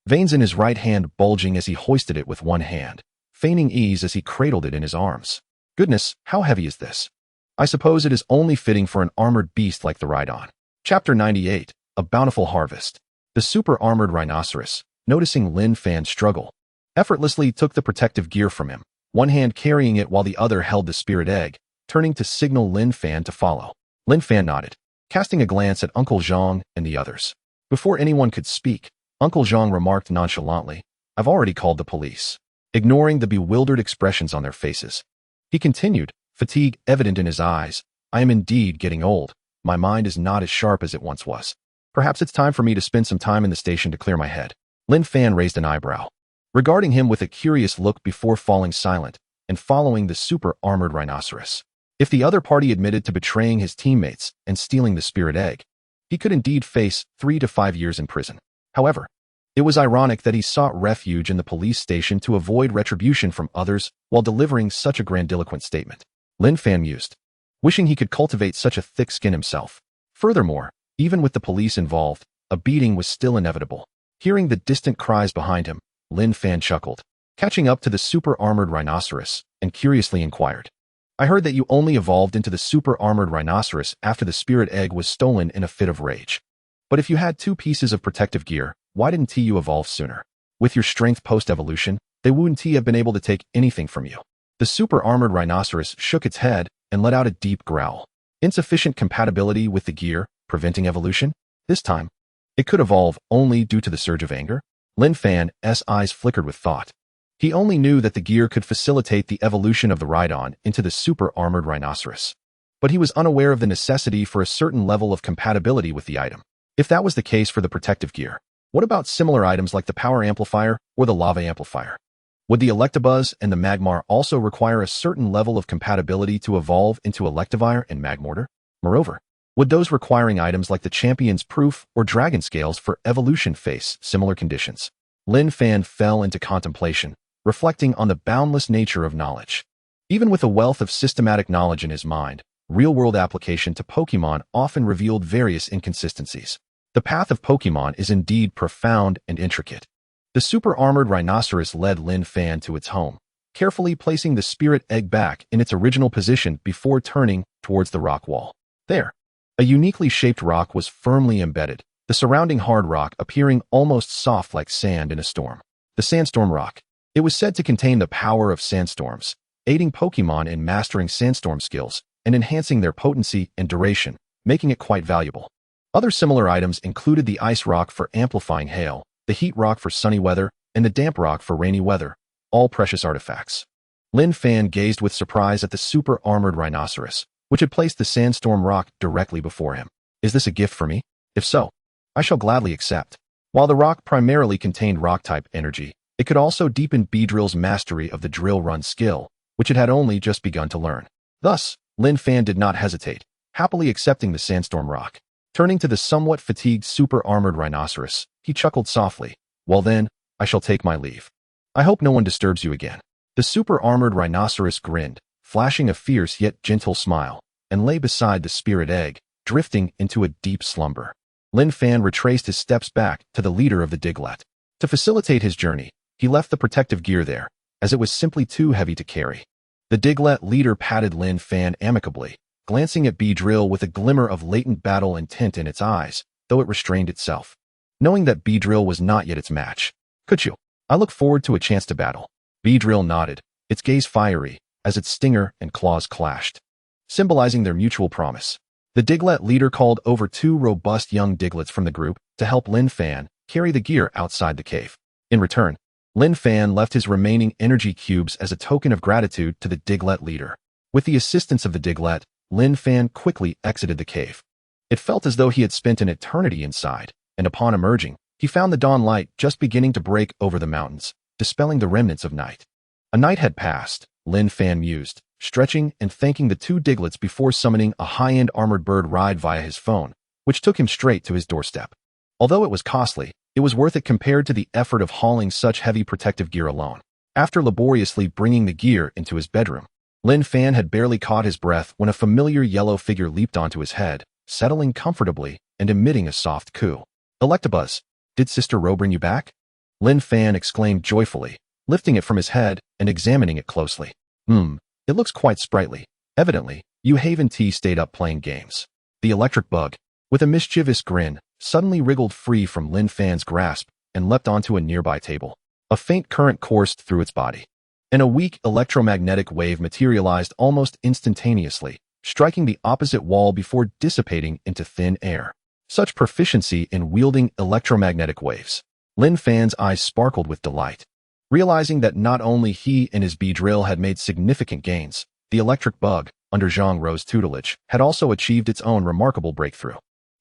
[SPEAKER 1] Veins in his right hand bulging as he hoisted it with one hand, feigning ease as he cradled it in his arms. "Goodness, how heavy is this? I suppose it is only fitting for an armored beast like the Rhydon." Chapter 98, A Bountiful Harvest. The super-armored rhinoceros, noticing Lin Fan's struggle, effortlessly took the protective gear from him, one hand carrying it while the other held the spirit egg, turning to signal Lin Fan to follow. Lin Fan nodded, casting a glance at Uncle Zhang and the others. Before anyone could speak, Uncle Zhang remarked nonchalantly, "I've already called the police," ignoring the bewildered expressions on their faces. He continued, fatigue evident in his eyes, "I am indeed getting old. My mind is not as sharp as it once was. Perhaps it's time for me to spend some time in the station to clear my head." Lin Fan raised an eyebrow, regarding him with a curious look before falling silent and following the super-armored rhinoceros. If the other party admitted to betraying his teammates and stealing the spirit egg, he could indeed face 3 to 5 years in prison. However, it was ironic that he sought refuge in the police station to avoid retribution from others while delivering such a grandiloquent statement. Lin Fan mused, wishing he could cultivate such a thick skin himself. Furthermore, even with the police involved, a beating was still inevitable. Hearing the distant cries behind him, Lin Fan chuckled, catching up to the super-armored rhinoceros, and curiously inquired, "I heard that you only evolved into the super-armored rhinoceros after the spirit egg was stolen in a fit of rage. But if you had 2 pieces of protective gear, why didn't you evolve sooner? With your strength post-evolution, they wouldn't have been able to take anything from you." The super-armored rhinoceros shook its head and let out a deep growl. Insufficient compatibility with the gear, preventing evolution? This time, it could evolve only due to the surge of anger? Lin Fan's eyes flickered with thought. He only knew that the gear could facilitate the evolution of the Rhydon into the super-armored rhinoceros. But he was unaware of the necessity for a certain level of compatibility with the item. If that was the case for the protective gear, what about similar items like the power amplifier or the lava amplifier? Would the Electabuzz and the Magmar also require a certain level of compatibility to evolve into Electivire and Magmortar? Moreover, would those requiring items like the Champion's Proof or Dragon Scales for evolution face similar conditions? Lin Fan fell into contemplation, reflecting on the boundless nature of knowledge. Even with a wealth of systematic knowledge in his mind, real-world application to Pokémon often revealed various inconsistencies. The path of Pokémon is indeed profound and intricate. The super-armored rhinoceros led Lin Fan to its home, carefully placing the spirit egg back in its original position before turning towards the rock wall. There, a uniquely shaped rock was firmly embedded, the surrounding hard rock appearing almost soft like sand in a storm. The Sandstorm Rock. It was said to contain the power of sandstorms, aiding Pokémon in mastering sandstorm skills and enhancing their potency and duration, making it quite valuable. Other similar items included the Ice Rock for amplifying hail, the Heat Rock for sunny weather, and the Damp Rock for rainy weather, all precious artifacts. Lin Fan gazed with surprise at the super-armored rhinoceros, which had placed the Sandstorm Rock directly before him. "Is this a gift for me? If so, I shall gladly accept." While the rock primarily contained rock-type energy, it could also deepen Beedrill's mastery of the drill run skill, which it had only just begun to learn. Thus, Lin Fan did not hesitate, happily accepting the Sandstorm Rock. Turning to the somewhat fatigued super-armored rhinoceros, he chuckled softly, "Well then, I shall take my leave. I hope no one disturbs you again." The super-armored rhinoceros grinned, flashing a fierce yet gentle smile, and lay beside the spirit egg, drifting into a deep slumber. Lin Fan retraced his steps back to the leader of the Diglett. To facilitate his journey, he left the protective gear there, as it was simply too heavy to carry. The Diglett leader patted Lin Fan amicably, glancing at Beedrill with a glimmer of latent battle intent in its eyes, though it restrained itself, knowing that Beedrill was not yet its match. "Could you? I look forward to a chance to battle." Beedrill nodded, its gaze fiery, as its stinger and claws clashed, symbolizing their mutual promise. The Diglett leader called over 2 robust young Diglets from the group to help Lin Fan carry the gear outside the cave. In return, Lin Fan left his remaining energy cubes as a token of gratitude to the Diglett leader. With the assistance of the Diglett, Lin Fan quickly exited the cave. It felt as though he had spent an eternity inside, and upon emerging, he found the dawn light just beginning to break over the mountains, dispelling the remnants of night. A night had passed, Lin Fan mused, stretching and thanking the 2 Diglets before summoning a high-end armored bird ride via his phone, which took him straight to his doorstep. Although it was costly, it was worth it compared to the effort of hauling such heavy protective gear alone. After laboriously bringing the gear into his bedroom, Lin Fan had barely caught his breath when a familiar yellow figure leaped onto his head, settling comfortably and emitting a soft coo. "Electabuzz, did Sister Ro bring you back?" Lin Fan exclaimed joyfully, lifting it from his head and examining it closely. It looks quite sprightly. Evidently, you Haven T stayed up playing games." The electric bug, with a mischievous grin, suddenly wriggled free from Lin Fan's grasp and leapt onto a nearby table. A faint current coursed through its body, and a weak electromagnetic wave materialized almost instantaneously, striking the opposite wall before dissipating into thin air. Such proficiency in wielding electromagnetic waves. Lin Fan's eyes sparkled with delight. Realizing that not only he and his Beedrill had made significant gains, the electric bug, under Zhang Ro's tutelage, had also achieved its own remarkable breakthrough.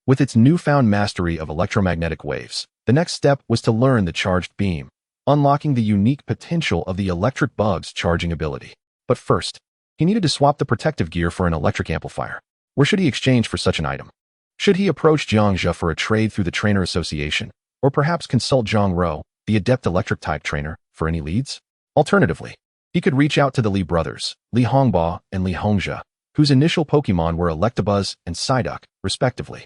[SPEAKER 1] With its newfound mastery of electromagnetic waves, the next step was to learn the charged beam, unlocking the unique potential of the electric bug's charging ability. But first, he needed to swap the protective gear for an electric amplifier. Where should he exchange for such an item? Should he approach Jiang Zhe for a trade through the Trainer Association, or perhaps consult Zhang Ro, the adept electric-type trainer, for any leads? Alternatively, he could reach out to the Li brothers, Li Hongba and Li Hongzhe, whose initial Pokémon were Electabuzz and Psyduck, respectively.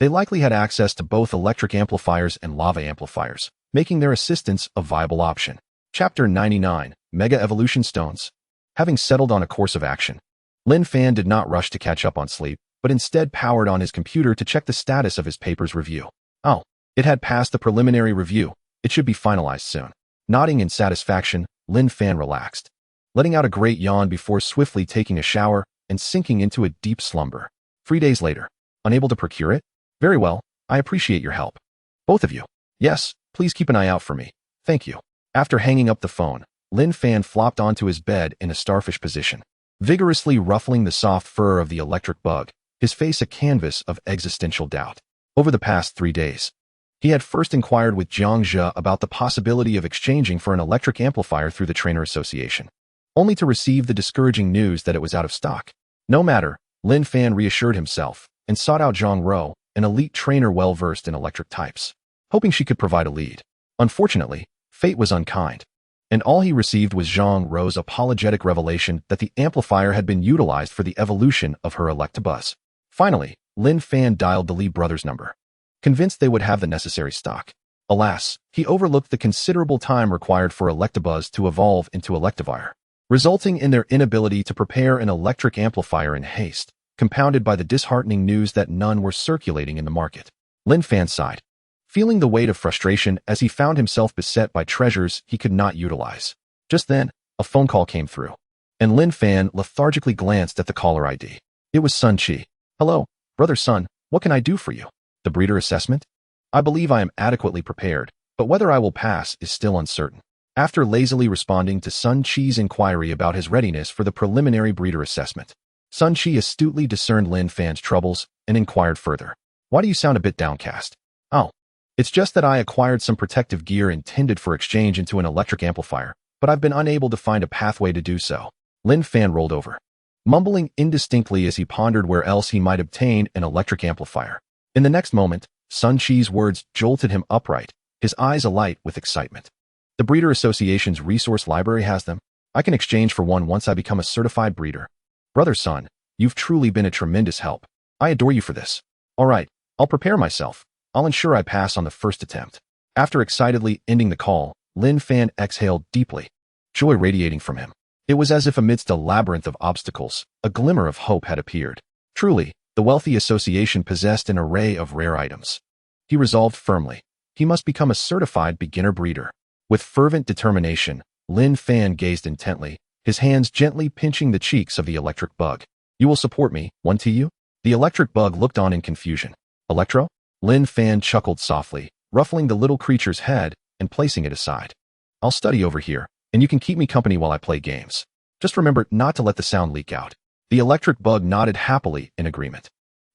[SPEAKER 1] They likely had access to both electric amplifiers and lava amplifiers, making their assistance a viable option. Chapter 99, Mega Evolution Stones. Having settled on a course of action, Lin Fan did not rush to catch up on sleep, but instead powered on his computer to check the status of his paper's review. Oh, it had passed the preliminary review. It should be finalized soon. Nodding in satisfaction, Lin Fan relaxed, letting out a great yawn before swiftly taking a shower and sinking into a deep slumber. 3 days later. Unable to procure it? Very well, I appreciate your help. Both of you. Yes, please keep an eye out for me. Thank you. After hanging up the phone, Lin Fan flopped onto his bed in a starfish position, vigorously ruffling the soft fur of the electric bug, his face a canvas of existential doubt. Over the past 3 days, he had first inquired with Jiang Zhe about the possibility of exchanging for an electric amplifier through the Trainer Association, only to receive the discouraging news that it was out of stock. No matter, Lin Fan reassured himself and sought out Zhang Ro, an elite trainer well-versed in electric types, hoping she could provide a lead. Unfortunately, fate was unkind, and all he received was Zhang Ro's apologetic revelation that the amplifier had been utilized for the evolution of her Electabuzz. Finally, Lin Fan dialed the Li brothers' number, convinced they would have the necessary stock. Alas, he overlooked the considerable time required for Electabuzz to evolve into Electivire, resulting in their inability to prepare an electric amplifier in haste, compounded by the disheartening news that none were circulating in the market. Lin Fan sighed, feeling the weight of frustration as he found himself beset by treasures he could not utilize. Just then, a phone call came through, and Lin Fan lethargically glanced at the caller ID. It was Sun Chi. "Hello, Brother Sun, what can I do for you?" "The breeder assessment? I believe I am adequately prepared, but whether I will pass is still uncertain." After lazily responding to Sun Chi's inquiry about his readiness for the preliminary breeder assessment, Sun Chi astutely discerned Lin Fan's troubles and inquired further. "Why do you sound a bit downcast?" "Oh, it's just that I acquired some protective gear intended for exchange into an electric amplifier, but I've been unable to find a pathway to do so." Lin Fan rolled over, mumbling indistinctly as he pondered where else he might obtain an electric amplifier. In the next moment, Sun Chi's words jolted him upright, his eyes alight with excitement. "The Breeder Association's resource library has them. I can exchange for one once I become a certified breeder. Brother Sun, you've truly been a tremendous help. I adore you for this." "All right, I'll prepare myself. I'll ensure I pass on the first attempt." After excitedly ending the call, Lin Fan exhaled deeply, joy radiating from him. It was as if amidst a labyrinth of obstacles, a glimmer of hope had appeared. Truly, the wealthy association possessed an array of rare items. He resolved firmly, he must become a certified beginner breeder. With fervent determination, Lin Fan gazed intently, his hands gently pinching the cheeks of the electric bug. You will support me, won't you? The electric bug looked on in confusion. Electro? Lin Fan chuckled softly, ruffling the little creature's head and placing it aside. I'll study over here, and you can keep me company while I play games. Just remember not to let the sound leak out. The electric bug nodded happily in agreement.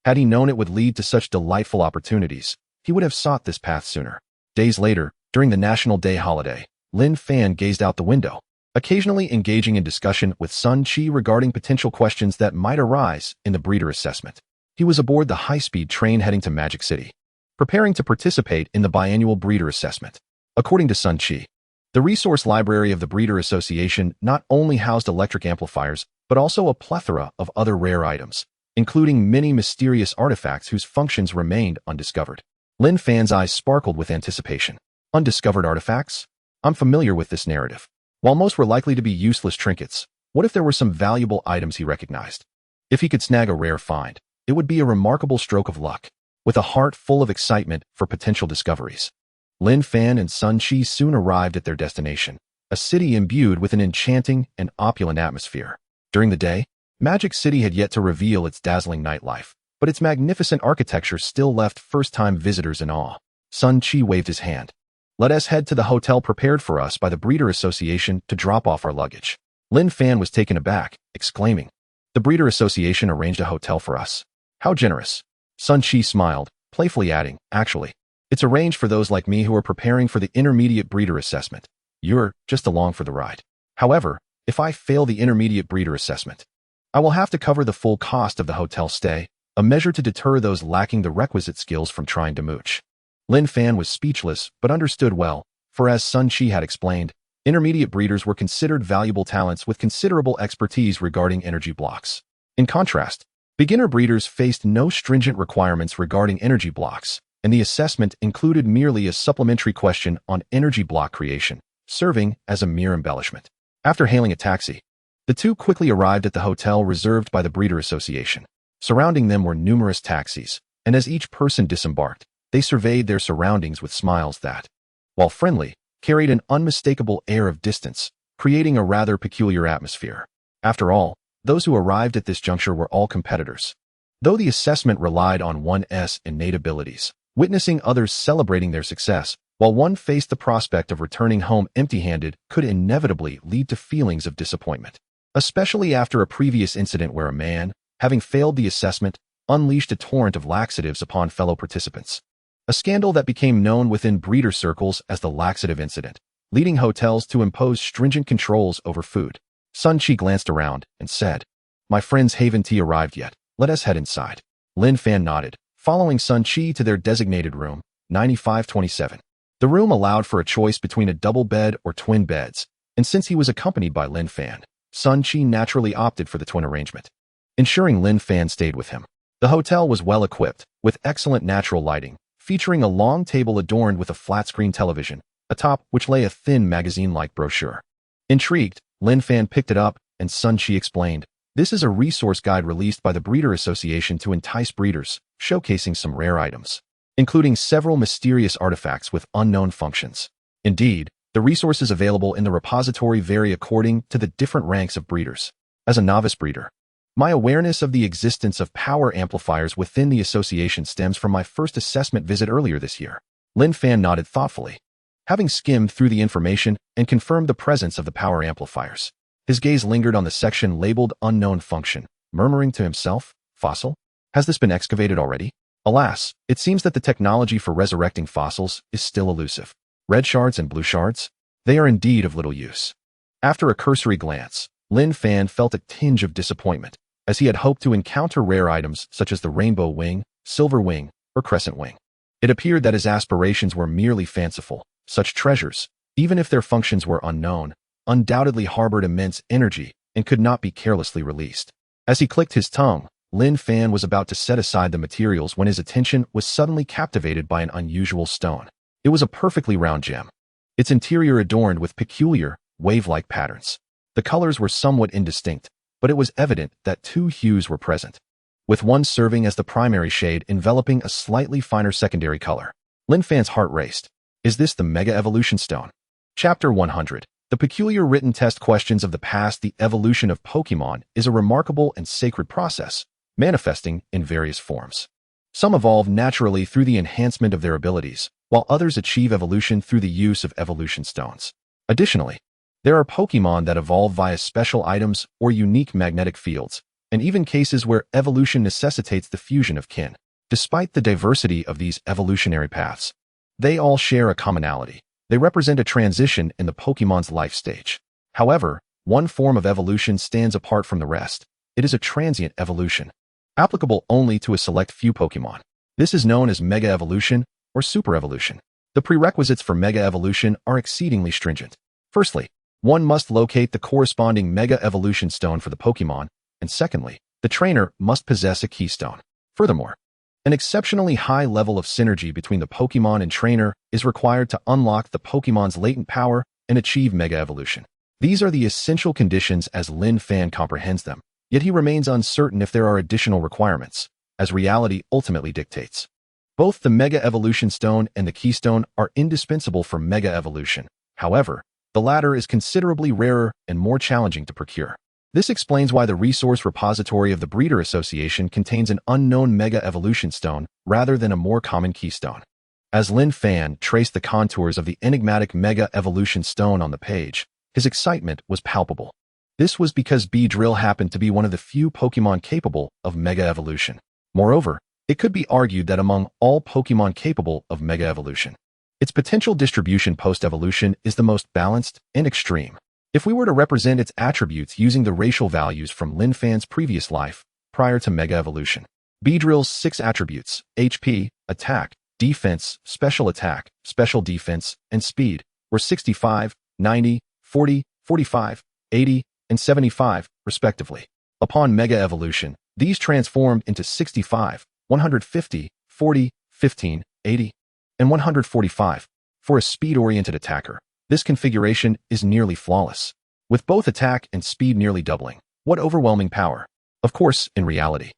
[SPEAKER 1] Had he known it would lead to such delightful opportunities, he would have sought this path sooner. Days later, during the National Day holiday, Lin Fan gazed out the window, occasionally engaging in discussion with Sun Chi regarding potential questions that might arise in the breeder assessment. He was aboard the high-speed train heading to Magic City, preparing to participate in the biannual breeder assessment. According to Sun Chi, the resource library of the Breeder Association not only housed electric amplifiers, but also a plethora of other rare items, including many mysterious artifacts whose functions remained undiscovered. Lin Fan's eyes sparkled with anticipation. Undiscovered artifacts? I'm familiar with this narrative. While most were likely to be useless trinkets, what if there were some valuable items he recognized? If he could snag a rare find, it would be a remarkable stroke of luck. With a heart full of excitement for potential discoveries, Lin Fan and Sun Chi soon arrived at their destination, a city imbued with an enchanting and opulent atmosphere. During the day, Magic City had yet to reveal its dazzling nightlife, but its magnificent architecture still left first-time visitors in awe. Sun Chi waved his hand. Let us head to the hotel prepared for us by the Breeder Association to drop off our luggage. Lin Fan was taken aback, exclaiming, The Breeder Association arranged a hotel for us. How generous. Sun Chi smiled, playfully adding, Actually, it's arranged for those like me who are preparing for the intermediate breeder assessment. You're just along for the ride. However, if I fail the intermediate breeder assessment, I will have to cover the full cost of the hotel stay, a measure to deter those lacking the requisite skills from trying to mooch. Lin Fan was speechless but understood well, for as Sun Chi had explained, intermediate breeders were considered valuable talents with considerable expertise regarding energy blocks. In contrast, beginner breeders faced no stringent requirements regarding energy blocks, and the assessment included merely a supplementary question on energy block creation, serving as a mere embellishment. After hailing a taxi, the two quickly arrived at the hotel reserved by the Breeder Association. Surrounding them were numerous taxis, and as each person disembarked, they surveyed their surroundings with smiles that, while friendly, carried an unmistakable air of distance, creating a rather peculiar atmosphere. After all, those who arrived at this juncture were all competitors. Though the assessment relied on one's innate abilities, witnessing others celebrating their success, while one faced the prospect of returning home empty-handed could inevitably lead to feelings of disappointment, especially after a previous incident where a man, having failed the assessment, unleashed a torrent of laxatives upon fellow participants. A scandal that became known within breeder circles as the laxative incident, leading hotels to impose stringent controls over food. Sun Chi glanced around and said, My friends haven't tea arrived yet. Let us head inside. Lin Fan nodded, following Sun Chi to their designated room, 9527. The room allowed for a choice between a double bed or twin beds, and since he was accompanied by Lin Fan, Sun Chi naturally opted for the twin arrangement, ensuring Lin Fan stayed with him. The hotel was well equipped, with excellent natural lighting, featuring a long table adorned with a flat-screen television, atop which lay a thin magazine-like brochure. Intrigued, Lin Fan picked it up, and Sun Chi explained, This is a resource guide released by the Breeder Association to entice breeders, showcasing some rare items, including several mysterious artifacts with unknown functions. Indeed, the resources available in the repository vary according to the different ranks of breeders. As a novice breeder, my awareness of the existence of power amplifiers within the association stems from my first assessment visit earlier this year. Lin Fan nodded thoughtfully, having skimmed through the information and confirmed the presence of the power amplifiers. His gaze lingered on the section labeled Unknown Function, murmuring to himself, Fossil? Has this been excavated already? Alas, it seems that the technology for resurrecting fossils is still elusive. Red shards and blue shards? They are indeed of little use. After a cursory glance, Lin Fan felt a tinge of disappointment, as he had hoped to encounter rare items such as the rainbow wing, silver wing, or crescent wing. It appeared that his aspirations were merely fanciful. Such treasures, even if their functions were unknown, undoubtedly harbored immense energy and could not be carelessly released. As he clicked his tongue, Lin Fan was about to set aside the materials when his attention was suddenly captivated by an unusual stone. It was a perfectly round gem, its interior adorned with peculiar, wave-like patterns. The colors were somewhat indistinct, but it was evident that two hues were present, with one serving as the primary shade enveloping a slightly finer secondary color. Lin Fan's heart raced. Is this the Mega Evolution Stone? Chapter 100. The peculiar written test questions of the past. The evolution of Pokémon is a remarkable and sacred process, manifesting in various forms. Some evolve naturally through the enhancement of their abilities, while others achieve evolution through the use of evolution stones. Additionally, there are Pokémon that evolve via special items or unique magnetic fields, and even cases where evolution necessitates the fusion of kin. Despite the diversity of these evolutionary paths, they all share a commonality. They represent a transition in the Pokémon's life stage. However, one form of evolution stands apart from the rest. It is a transient evolution, applicable only to a select few Pokémon. This is known as Mega Evolution or Super Evolution. The prerequisites for Mega Evolution are exceedingly stringent. Firstly, one must locate the corresponding Mega Evolution Stone for the Pokémon, and secondly, the trainer must possess a keystone. Furthermore, an exceptionally high level of synergy between the Pokémon and trainer is required to unlock the Pokémon's latent power and achieve Mega Evolution. These are the essential conditions as Lin Fan comprehends them, yet he remains uncertain if there are additional requirements, as reality ultimately dictates. Both the Mega Evolution Stone and the Keystone are indispensable for Mega Evolution. However, the latter is considerably rarer and more challenging to procure. This explains why the resource repository of the Breeder Association contains an unknown Mega Evolution Stone rather than a more common Keystone. As Lin Fan traced the contours of the enigmatic Mega Evolution Stone on the page, his excitement was palpable. This was because Beedrill happened to be one of the few Pokémon capable of Mega Evolution. Moreover, it could be argued that among all Pokémon capable of Mega Evolution, its potential distribution post-evolution is the most balanced and extreme. If we were to represent its attributes using the racial values from Lin Fan's previous life, prior to Mega Evolution, Beedrill's 6 attributes, HP, Attack, Defense, Special Attack, Special Defense, and Speed, were 65, 90, 40, 45, 80, and 75, respectively. Upon Mega Evolution, these transformed into 65, 150, 40, 15, 80, and 145. For a speed-oriented attacker, this configuration is nearly flawless, with both attack and speed nearly doubling. What overwhelming power! Of course, in reality,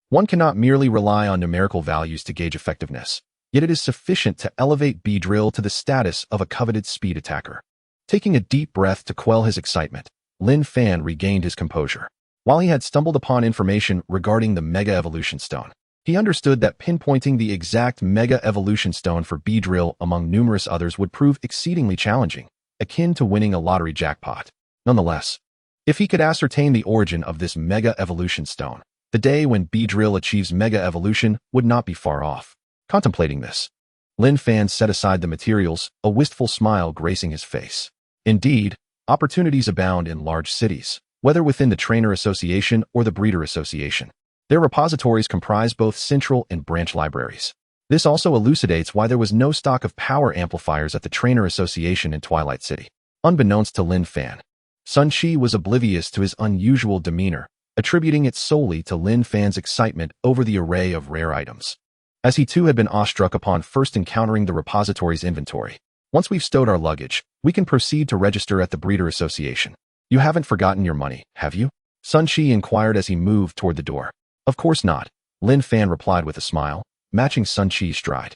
[SPEAKER 1] one cannot merely rely on numerical values to gauge effectiveness, yet it is sufficient to elevate Beedrill to the status of a coveted speed attacker. Taking a deep breath to quell his excitement, Lin Fan regained his composure. While he had stumbled upon information regarding the Mega Evolution Stone, he understood that pinpointing the exact Mega Evolution Stone for Beedrill among numerous others would prove exceedingly challenging, akin to winning a lottery jackpot. Nonetheless, if he could ascertain the origin of this Mega Evolution Stone, the day when Beedrill achieves Mega Evolution would not be far off. Contemplating this, Lin Fan set aside the materials, a wistful smile gracing his face. Indeed, opportunities abound in large cities, whether within the Trainer Association or the Breeder Association. Their repositories comprise both central and branch libraries. This also elucidates why there was no stock of power amplifiers at the Trainer Association in Twilight City. Unbeknownst to Lin Fan, Sun Chi was oblivious to his unusual demeanor, attributing it solely to Lin Fan's excitement over the array of rare items. As he too had been awestruck upon first encountering the repository's inventory. Once we've stowed our luggage, we can proceed to register at the Breeder Association. You haven't forgotten your money, have you? Sun Chi inquired as he moved toward the door. Of course not, Lin Fan replied with a smile, matching Sun Chi's stride.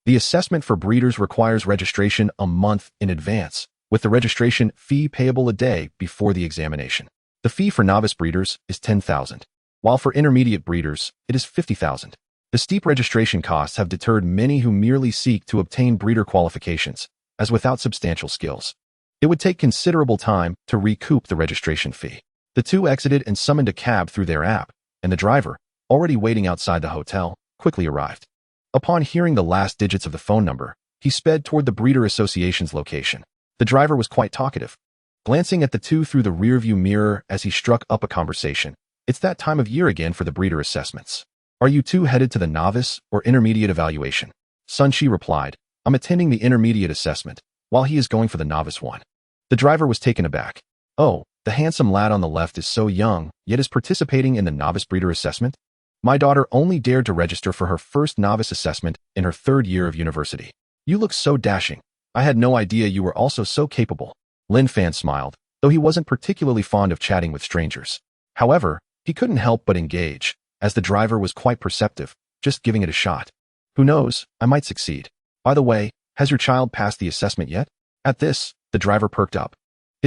[SPEAKER 1] The assessment for breeders requires registration a month in advance, with the registration fee payable a day before the examination. The fee for novice breeders is 10,000, while for intermediate breeders, it is 50,000. The steep registration costs have deterred many who merely seek to obtain breeder qualifications, as without substantial skills. It would take considerable time to recoup the registration fee. The two exited and summoned a cab through their app, and the driver, already waiting outside the hotel, quickly arrived. Upon hearing the last digits of the phone number, he sped toward the Breeder Association's location. The driver was quite talkative, glancing at the two through the rearview mirror as he struck up a conversation. It's that time of year again for the breeder assessments. Are you two headed to the novice or intermediate evaluation? Sun Chi replied, I'm attending the intermediate assessment, while he is going for the novice one. The driver was taken aback. Oh, the handsome lad on the left is so young, yet is participating in the novice breeder assessment? My daughter only dared to register for her first novice assessment in her 3rd year of university. You look so dashing. I had no idea you were also so capable. Lin Fan smiled, though he wasn't particularly fond of chatting with strangers. However, he couldn't help but engage, as the driver was quite perceptive, just giving it a shot. Who knows, I might succeed. By the way, has your child passed the assessment yet? At this, the driver perked up.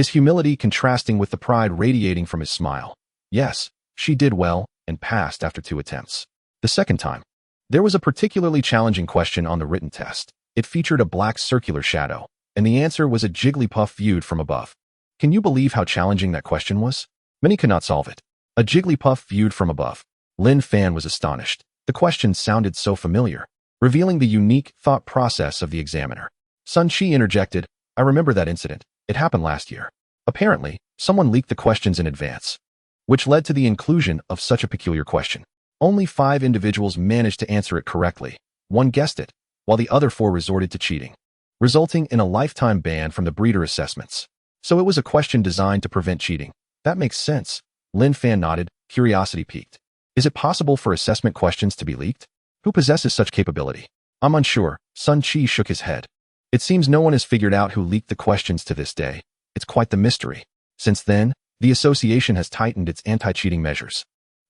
[SPEAKER 1] his humility contrasting with the pride radiating from his smile. Yes, she did well and passed after 2 attempts. The second time, there was a particularly challenging question on the written test. It featured a black circular shadow, and the answer was a Jigglypuff viewed from above. Can you believe how challenging that question was? Many could not solve it. A Jigglypuff viewed from above. Lin Fan was astonished. The question sounded so familiar, revealing the unique thought process of the examiner. Sun Chi interjected, I remember that incident. It happened last year. Apparently, someone leaked the questions in advance, which led to the inclusion of such a peculiar question. Only 5 individuals managed to answer it correctly. 1 guessed it, while the other 4 resorted to cheating, resulting in a lifetime ban from the breeder assessments. So it was a question designed to prevent cheating. That makes sense. Lin Fan nodded, curiosity piqued. Is it possible for assessment questions to be leaked? Who possesses such capability? I'm unsure. Sun Chi shook his head. It seems no one has figured out who leaked the questions to this day. It's quite the mystery. Since then, the association has tightened its anti-cheating measures,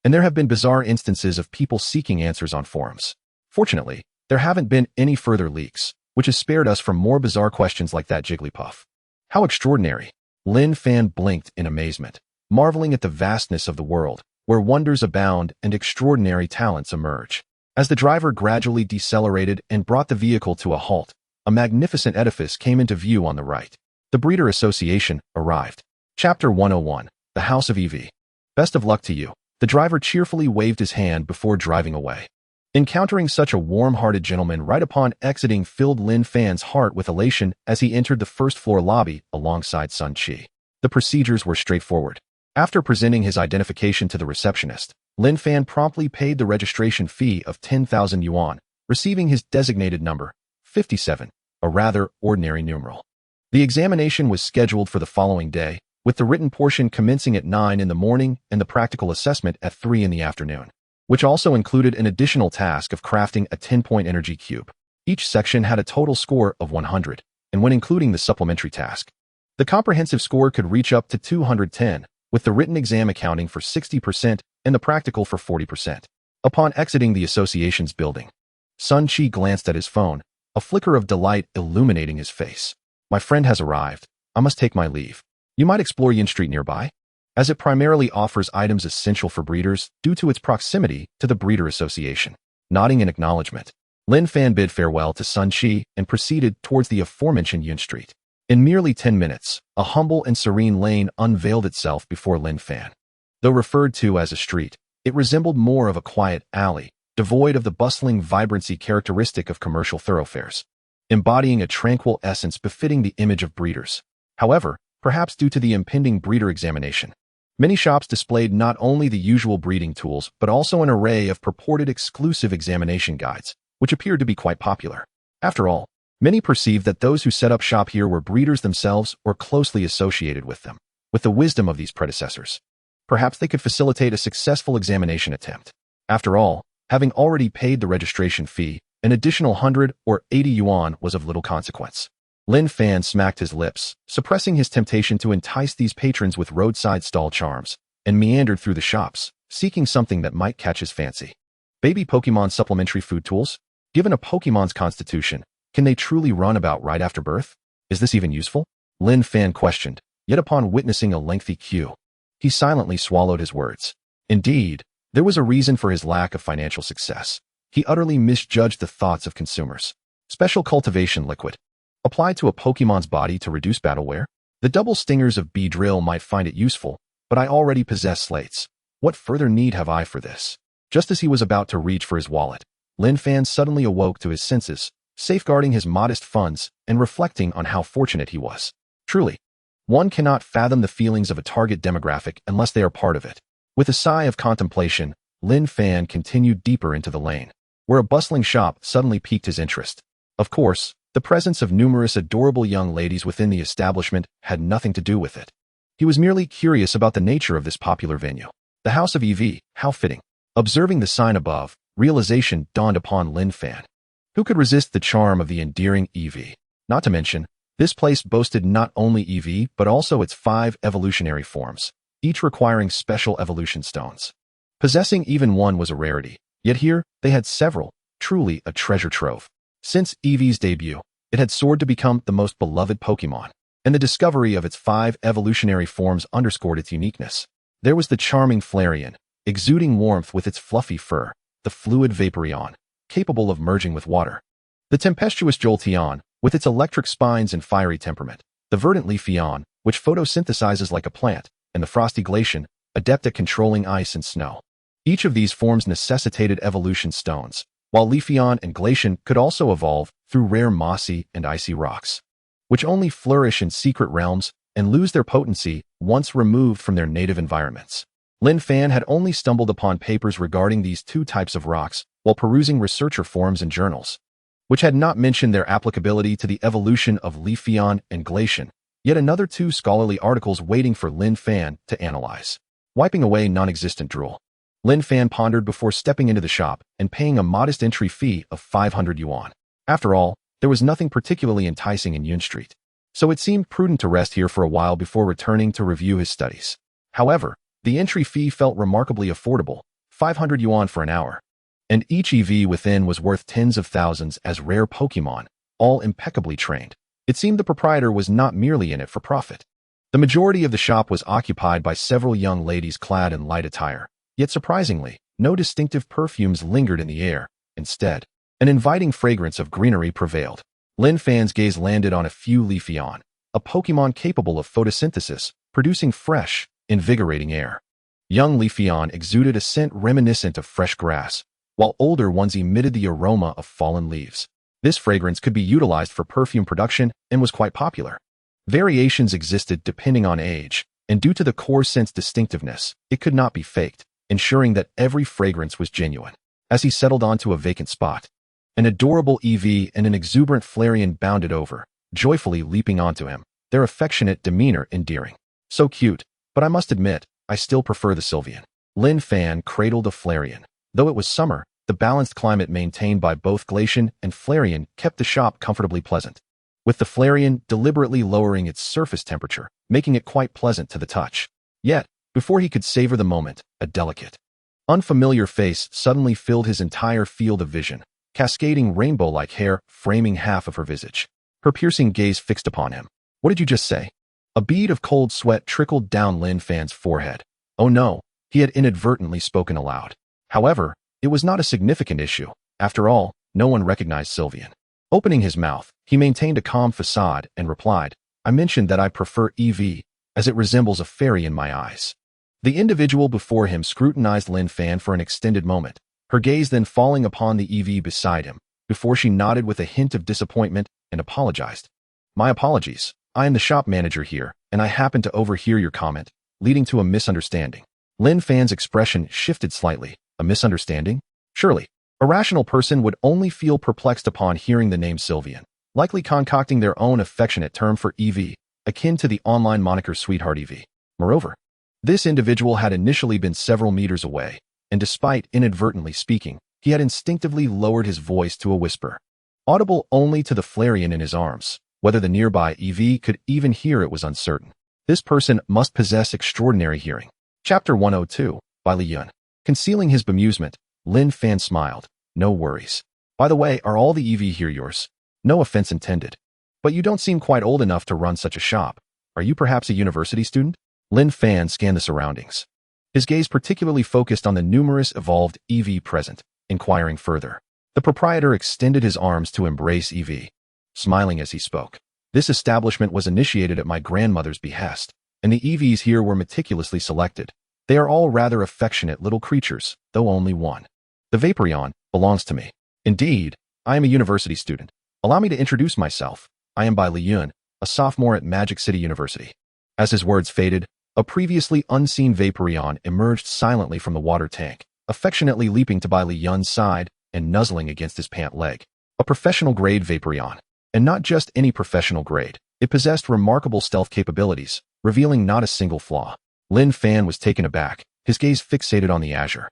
[SPEAKER 1] and there have been bizarre instances of people seeking answers on forums. Fortunately, there haven't been any further leaks, which has spared us from more bizarre questions like that Jigglypuff. How extraordinary! Lin Fan blinked in amazement, marveling at the vastness of the world, where wonders abound and extraordinary talents emerge. As the driver gradually decelerated and brought the vehicle to a halt, a magnificent edifice came into view on the right. The Breeder Association arrived. Chapter 101, The House of EV. Best of luck to you. The driver cheerfully waved his hand before driving away. Encountering such a warm-hearted gentleman right upon exiting filled Lin Fan's heart with elation as he entered the first-floor lobby alongside Sun Chi. The procedures were straightforward. After presenting his identification to the receptionist, Lin Fan promptly paid the registration fee of 10,000 yuan, receiving his designated number, 57, a rather ordinary numeral. The examination was scheduled for the following day, with the written portion commencing at 9 in the morning and the practical assessment at 3 in the afternoon, which also included an additional task of crafting a 10-point energy cube. Each section had a total score of 100, and when including the supplementary task, the comprehensive score could reach up to 210, with the written exam accounting for 60% and the practical for 40%. Upon exiting the association's building, Sun Chi glanced at his phone, a flicker of delight illuminating his face. My friend has arrived. I must take my leave. You might explore Yin Street nearby, as it primarily offers items essential for breeders due to its proximity to the Breeder Association. Nodding in acknowledgement, Lin Fan bid farewell to Sun Chi and proceeded towards the aforementioned Yin Street. In merely 10 minutes, a humble and serene lane unveiled itself before Lin Fan. Though referred to as a street, it resembled more of a quiet alley, devoid of the bustling vibrancy characteristic of commercial thoroughfares, embodying a tranquil essence befitting the image of breeders. However, perhaps due to the impending breeder examination, many shops displayed not only the usual breeding tools but also an array of purported exclusive examination guides, which appeared to be quite popular. After all, many perceived that those who set up shop here were breeders themselves or closely associated with them. With the wisdom of these predecessors, perhaps they could facilitate a successful examination attempt. After all, having already paid the registration fee, an additional 100 or 80 yuan was of little consequence. Lin Fan smacked his lips, suppressing his temptation to entice these patrons with roadside stall charms, and meandered through the shops, seeking something that might catch his fancy. Baby Pokemon supplementary food tools? Given a Pokemon's constitution, can they truly run about right after birth? Is this even useful? Lin Fan questioned, yet upon witnessing a lengthy queue, he silently swallowed his words. Indeed, there was a reason for his lack of financial success. He utterly misjudged the thoughts of consumers. Special cultivation liquid. Applied to a Pokemon's body to reduce battle wear? The double stingers of Beedrill might find it useful, but I already possess slates. What further need have I for this? Just as he was about to reach for his wallet, Lin Fan suddenly awoke to his senses, safeguarding his modest funds and reflecting on how fortunate he was. Truly, one cannot fathom the feelings of a target demographic unless they are part of it. With a sigh of contemplation, Lin Fan continued deeper into the lane, where a bustling shop suddenly piqued his interest. Of course, the presence of numerous adorable young ladies within the establishment had nothing to do with it. He was merely curious about the nature of this popular venue. The House of EV, how fitting. Observing the sign above, realization dawned upon Lin Fan. Who could resist the charm of the endearing EV? Not to mention, this place boasted not only EV but also its 5 evolutionary forms, each requiring special evolution stones. Possessing even one was a rarity, yet here they had several, truly a treasure trove. Since Eevee's debut, it had soared to become the most beloved Pokémon. and the discovery of its 5 evolutionary forms underscored its uniqueness. There was the charming Flareon, exuding warmth with its fluffy fur, the fluid Vaporeon, capable of merging with water, the tempestuous Jolteon, with its electric spines and fiery temperament, the verdant Leafeon, which photosynthesizes like a plant, and the frosty Glaceon, adept at controlling ice and snow. Each of these forms necessitated evolution stones, while Leafeon and Glaceon could also evolve through rare mossy and icy rocks, which only flourish in secret realms and lose their potency once removed from their native environments. Lin Fan had only stumbled upon papers regarding these 2 types of rocks while perusing researcher forums and journals, which had not mentioned their applicability to the evolution of Leafeon and Glaceon, yet another 2 scholarly articles waiting for Lin Fan to analyze. Wiping away non-existent drool, Lin Fan pondered before stepping into the shop and paying a modest entry fee of 500 yuan. After all, there was nothing particularly enticing in Yun Street, so it seemed prudent to rest here for a while before returning to review his studies. However, the entry fee felt remarkably affordable, 500 yuan for an hour, and each EV within was worth tens of thousands as rare Pokémon, all impeccably trained. It seemed the proprietor was not merely in it for profit. The majority of the shop was occupied by several young ladies clad in light attire, yet surprisingly, no distinctive perfumes lingered in the air. Instead, an inviting fragrance of greenery prevailed. Lin Fan's gaze landed on a few Leafeon, a Pokémon capable of photosynthesis, producing fresh, invigorating air. Young Leafeon exuded a scent reminiscent of fresh grass, while older ones emitted the aroma of fallen leaves. This fragrance could be utilized for perfume production and was quite popular. Variations existed depending on age, and due to the core scent's distinctiveness, it could not be faked, ensuring that every fragrance was genuine. As he settled onto a vacant spot, an adorable EV and an exuberant Flareon bounded over, joyfully leaping onto him, their affectionate demeanor endearing. So cute, but I must admit, I still prefer the Sylveon. Lin Fan cradled a Flareon. Though it was summer, the balanced climate maintained by both Glaceon and Flareon kept the shop comfortably pleasant, with the Flareon deliberately lowering its surface temperature, making it quite pleasant to the touch. Yet, before he could savor the moment, a delicate, unfamiliar face suddenly filled his entire field of vision, cascading rainbow-like hair framing half of her visage. Her piercing gaze fixed upon him. What did you just say? A bead of cold sweat trickled down Lin Fan's forehead. Oh no, he had inadvertently spoken aloud. However, it was not a significant issue. After all, no one recognized Sylveon. Opening his mouth, he maintained a calm facade and replied, I mentioned that I prefer EV, as it resembles a fairy in my eyes. The individual before him scrutinized Lin Fan for an extended moment, her gaze then falling upon the EV beside him, before she nodded with a hint of disappointment and apologized. My apologies. I am the shop manager here, and I happened to overhear your comment, leading to a misunderstanding. Lin Fan's expression shifted slightly. A misunderstanding? Surely, a rational person would only feel perplexed upon hearing the name Sylveon, likely concocting their own affectionate term for EV, akin to the online moniker Sweetheart EV. Moreover, this individual had initially been several meters away, and despite inadvertently speaking, he had instinctively lowered his voice to a whisper, audible only to the Flareon in his arms. Whether the nearby EV could even hear it was uncertain. This person must possess extraordinary hearing. Chapter 102, by Li Yun. Concealing his bemusement, Lin Fan smiled. No worries. By the way, are all the EV here yours? No offense intended. But you don't seem quite old enough to run such a shop. Are you perhaps a university student? Lin Fan scanned the surroundings, his gaze particularly focused on the numerous evolved EV present, inquiring further. The proprietor extended his arms to embrace EV, smiling as he spoke. This establishment was initiated at my grandmother's behest, and the EVs here were meticulously selected. They are all rather affectionate little creatures, though only one. The Vaporeon belongs to me. Indeed, I am a university student. Allow me to introduce myself. I am Bai Liyun, a sophomore at Magic City University. As his words faded, a previously unseen Vaporeon emerged silently from the water tank, affectionately leaping to Bai Liyun's side and nuzzling against his pant leg. A professional-grade Vaporeon. And not just any professional grade. It possessed remarkable stealth capabilities, revealing not a single flaw. Lin Fan was taken aback, his gaze fixated on the azure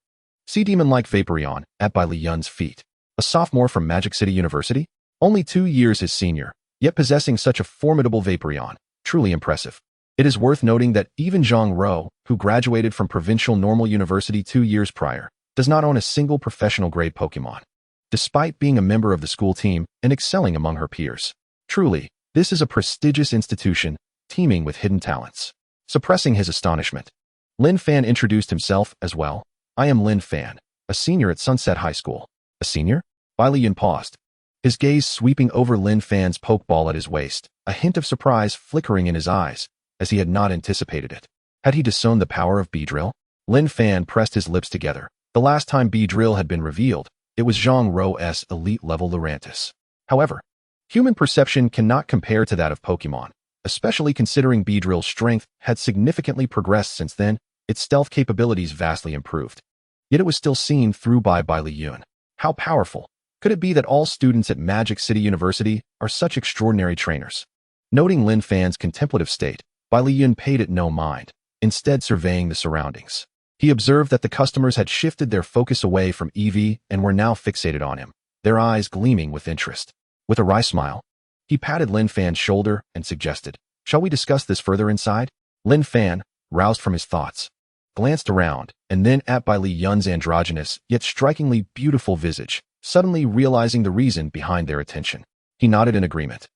[SPEAKER 1] sea demon-like Vaporeon at Bai Liyun's feet. A sophomore from Magic City University? Only 2 years his senior, yet possessing such a formidable Vaporeon. Truly impressive. It is worth noting that even Zhang Ro, who graduated from Provincial Normal University 2 years prior, does not own a single professional-grade Pokémon, despite being a member of the school team and excelling among her peers. Truly, This is a prestigious institution, teeming with hidden talents. Suppressing his astonishment, Lin Fan introduced himself as well. I am Lin Fan, a senior at Sunset High School. A senior? Bai Liyun paused, his gaze sweeping over Lin Fan's pokeball at his waist, a hint of surprise flickering in his eyes, as he had not anticipated it. Had he disowned the power of Beedrill? Lin Fan pressed his lips together. The last time Beedrill had been revealed, it was Zhang Rou's elite-level Lurantis. However, human perception cannot compare to that of Pokémon, especially considering Beedrill's strength had significantly progressed since then, its stealth capabilities vastly improved. Yet it was still seen through by Bai Liyun. How powerful! Could it be that all students at Magic City University are such extraordinary trainers? Noting Lin Fan's contemplative state, Bai Liyun paid it no mind, instead surveying the surroundings. He observed that the customers had shifted their focus away from Eevee and were now fixated on him, their eyes gleaming with interest. With a wry smile, he patted Lin Fan's shoulder and suggested, "Shall we discuss this further inside?" Lin Fan, roused from his thoughts, glanced around and then at Bai Liyun's androgynous yet strikingly beautiful visage, suddenly realizing the reason behind their attention. He nodded in agreement.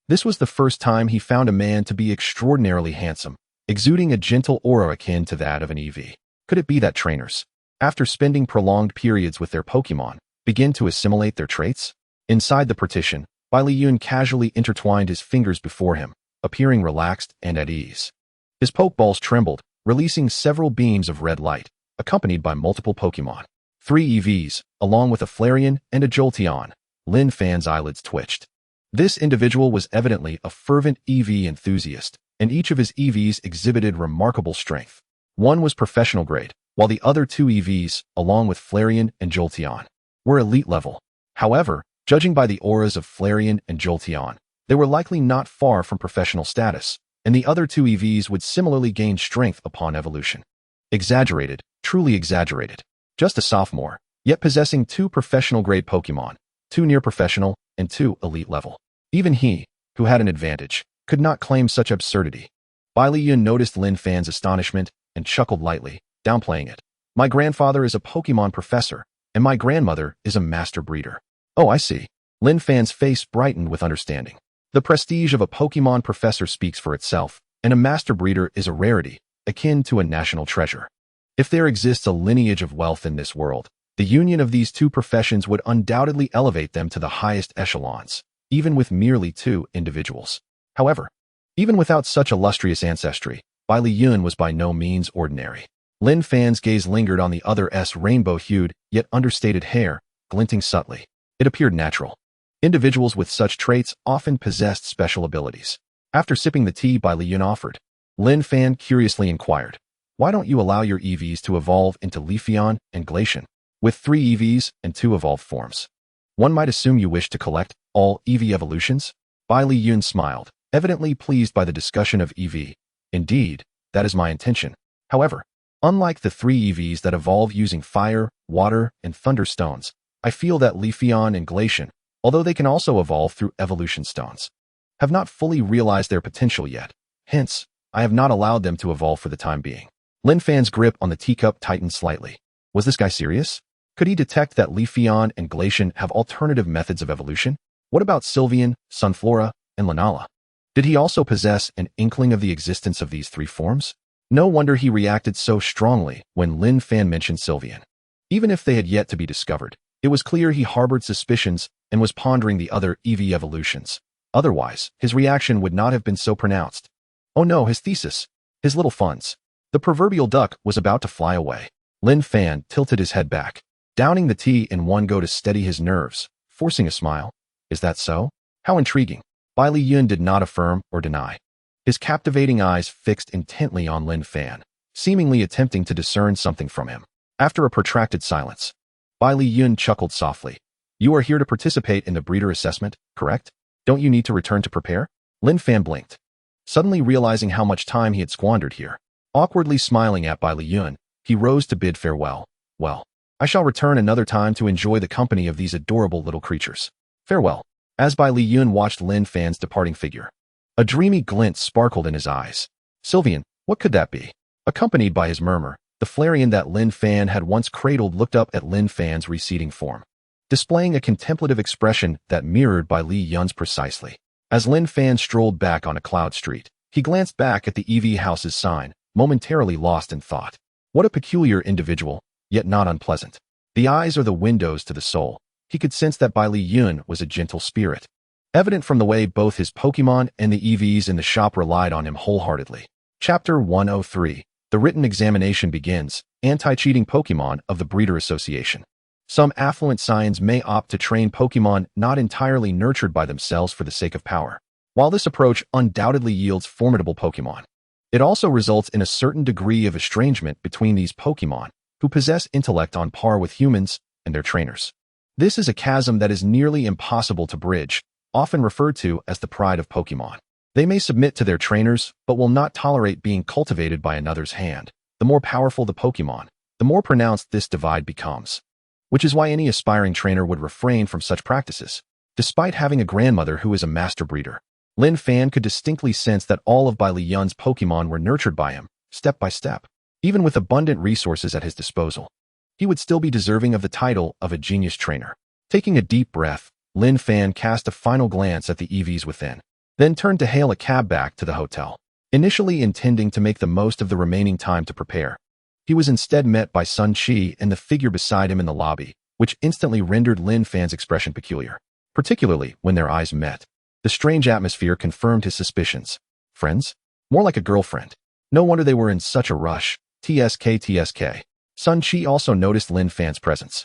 [SPEAKER 1] This was the first time he found a man to be extraordinarily handsome, exuding a gentle aura akin to that of an Eevee. Could it be that trainers, after spending prolonged periods with their Pokémon, begin to assimilate their traits? Inside the partition, Bai Liyun casually intertwined his fingers before him, appearing relaxed and at ease. His Pokeballs trembled, releasing several beams of red light, accompanied by multiple Pokémon. 3 EVs, along with a Flareon and a Jolteon. Lin Fan's eyelids twitched. This individual was evidently a fervent EV enthusiast, and each of his EVs exhibited remarkable strength. One was professional grade, while the other 2 EVs, along with Flareon and Jolteon, were elite level. However, judging by the auras of Flareon and Jolteon, they were likely not far from professional status, and the other 2 EVs would similarly gain strength upon evolution. Exaggerated, truly exaggerated. Just a sophomore, yet possessing 2 professional-grade Pokémon, 2 near-professional, and 2 elite level. Even he, who had an advantage, could not claim such absurdity. Bai Liyun noticed Lin Fan's astonishment and chuckled lightly, downplaying it. My grandfather is a Pokémon professor, and my grandmother is a master breeder. Oh, I see. Lin Fan's face brightened with understanding. The prestige of a Pokémon professor speaks for itself, and a master breeder is a rarity, akin to a national treasure. If there exists a lineage of wealth in this world, the union of these 2 professions would undoubtedly elevate them to the highest echelons, even with merely 2 individuals. However, even without such illustrious ancestry, Bai Liyun was by no means ordinary. Lin Fan's gaze lingered on the other's rainbow-hued, yet understated hair, glinting subtly. It appeared natural. Individuals with such traits often possessed special abilities. After sipping the tea Bai Liyun offered, Lin Fan curiously inquired, "Why don't you allow your EVs to evolve into Leafeon and Glaceon? With 3 EVs and 2 evolved forms, one might assume you wish to collect all EV evolutions?" Bai Liyun smiled, evidently pleased by the discussion of EV. Indeed, that is my intention. However, unlike the 3 EVs that evolve using fire, water, and thunder stones, I feel that Leafeon and Glaceon, although they can also evolve through evolution stones, have not fully realized their potential yet. Hence, I have not allowed them to evolve for the time being. Lin Fan's grip on the teacup tightened slightly. Was this guy serious? Could he detect that Leafeon and Glaceon have alternative methods of evolution? What about Sylveon, Sunflora, and Lunala? Did he also possess an inkling of the existence of these 3 forms? No wonder he reacted so strongly when Lin Fan mentioned Sylveon. Even if they had yet to be discovered, it was clear he harbored suspicions and was pondering the other EV evolutions. Otherwise, his reaction would not have been so pronounced. Oh no, his thesis, his little funds. The proverbial duck was about to fly away. Lin Fan tilted his head back, downing the tea in one go to steady his nerves, forcing a smile. Is that so? How intriguing. Bai Liyun did not affirm or deny. His captivating eyes fixed intently on Lin Fan, seemingly attempting to discern something from him. After a protracted silence, Bai Liyun chuckled softly. You are here to participate in the breeder assessment, correct? Don't you need to return to prepare? Lin Fan blinked, suddenly realizing how much time he had squandered here. Awkwardly smiling at Bai Liyun, he rose to bid farewell. Well, I shall return another time to enjoy the company of these adorable little creatures. Farewell. As Bai Liyun watched Lin Fan's departing figure, a dreamy glint sparkled in his eyes. Sylveon, what could that be? Accompanied by his murmur, the Flareon that Lin Fan had once cradled looked up at Lin Fan's receding form, displaying a contemplative expression that mirrored Bai Liyun's precisely. As Lin Fan strolled back onto Cloud Street, he glanced back at the EV House's sign, momentarily lost in thought. What a peculiar individual, yet not unpleasant. The eyes are the windows to the soul. He could sense that Bai Li Yun was a gentle spirit, evident from the way both his Pokémon and the EVs in the shop relied on him wholeheartedly. Chapter 103. The written examination begins. Anti-cheating Pokémon of the Breeder Association. Some affluent Saiyans may opt to train Pokémon not entirely nurtured by themselves for the sake of power. While this approach undoubtedly yields formidable Pokémon, it also results in a certain degree of estrangement between these Pokémon, who possess intellect on par with humans, and their trainers. This is a chasm that is nearly impossible to bridge, often referred to as the pride of Pokémon. They may submit to their trainers, but will not tolerate being cultivated by another's hand. The more powerful the Pokémon, the more pronounced this divide becomes. Which is why any aspiring trainer would refrain from such practices. Despite having a grandmother who is a master breeder, Lin Fan could distinctly sense that all of Bai Li Yun's Pokémon were nurtured by him, step by step. Even with abundant resources at his disposal, he would still be deserving of the title of a genius trainer. Taking a deep breath, Lin Fan cast a final glance at the EVs within, then turned to hail a cab back to the hotel. Initially intending to make the most of the remaining time to prepare, he was instead met by Sun Qi and the figure beside him in the lobby, which instantly rendered Lin Fan's expression peculiar, particularly when their eyes met. The strange atmosphere confirmed his suspicions. Friends? More like a girlfriend. No wonder they were in such a rush. TSK. Sun Qi also noticed Lin Fan's presence,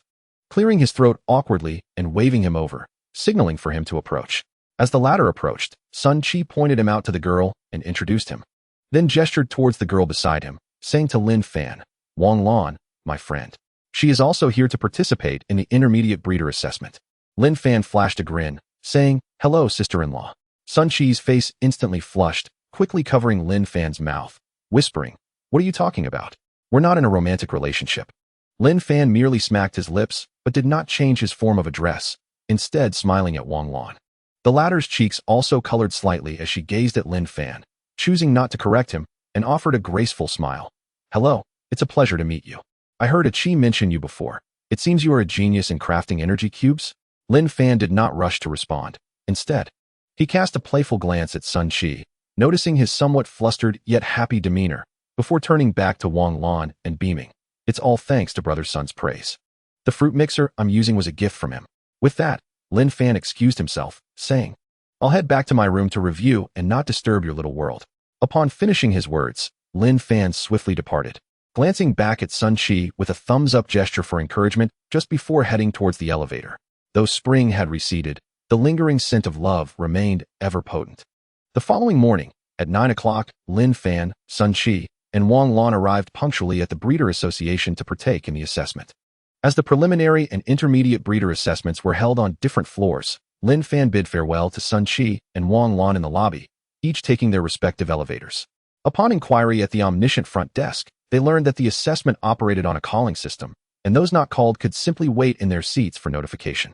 [SPEAKER 1] clearing his throat awkwardly and waving him over, signaling for him to approach. As the latter approached, Sun Qi pointed him out to the girl and introduced him, then gestured towards the girl beside him, saying to Lin Fan, "Wang Lan, my friend. She is also here to participate in the intermediate breeder assessment." Lin Fan flashed a grin, saying, "Hello, sister-in-law." Sun Qi's face instantly flushed, quickly covering Lin Fan's mouth, whispering, "What are you talking about? We're not in a romantic relationship." Lin Fan merely smacked his lips, but did not change his form of address, instead smiling at Wang Lan. The latter's cheeks also colored slightly as she gazed at Lin Fan, choosing not to correct him, and offered a graceful smile. "Hello, it's a pleasure to meet you. I heard Qi mention you before. It seems you are a genius in crafting energy cubes?" Lin Fan did not rush to respond. Instead, he cast a playful glance at Sun Qi, noticing his somewhat flustered yet happy demeanor, before turning back to Wang Lan and beaming. "It's all thanks to Brother Sun's praise. The fruit mixer I'm using was a gift from him." With that, Lin Fan excused himself, saying, "I'll head back to my room to review and not disturb your little world." Upon finishing his words, Lin Fan swiftly departed, glancing back at Sun Qi with a thumbs-up gesture for encouragement just before heading towards the elevator. Though spring had receded, the lingering scent of love remained ever potent. The following morning, at 9 o'clock, Lin Fan, Sun Qi, and Wang Lan arrived punctually at the Breeder Association to partake in the assessment. As the preliminary and intermediate breeder assessments were held on different floors, Lin Fan bid farewell to Sun Qi and Wang Lan in the lobby, each taking their respective elevators. Upon inquiry at the omniscient front desk, they learned that the assessment operated on a calling system, and those not called could simply wait in their seats for notification.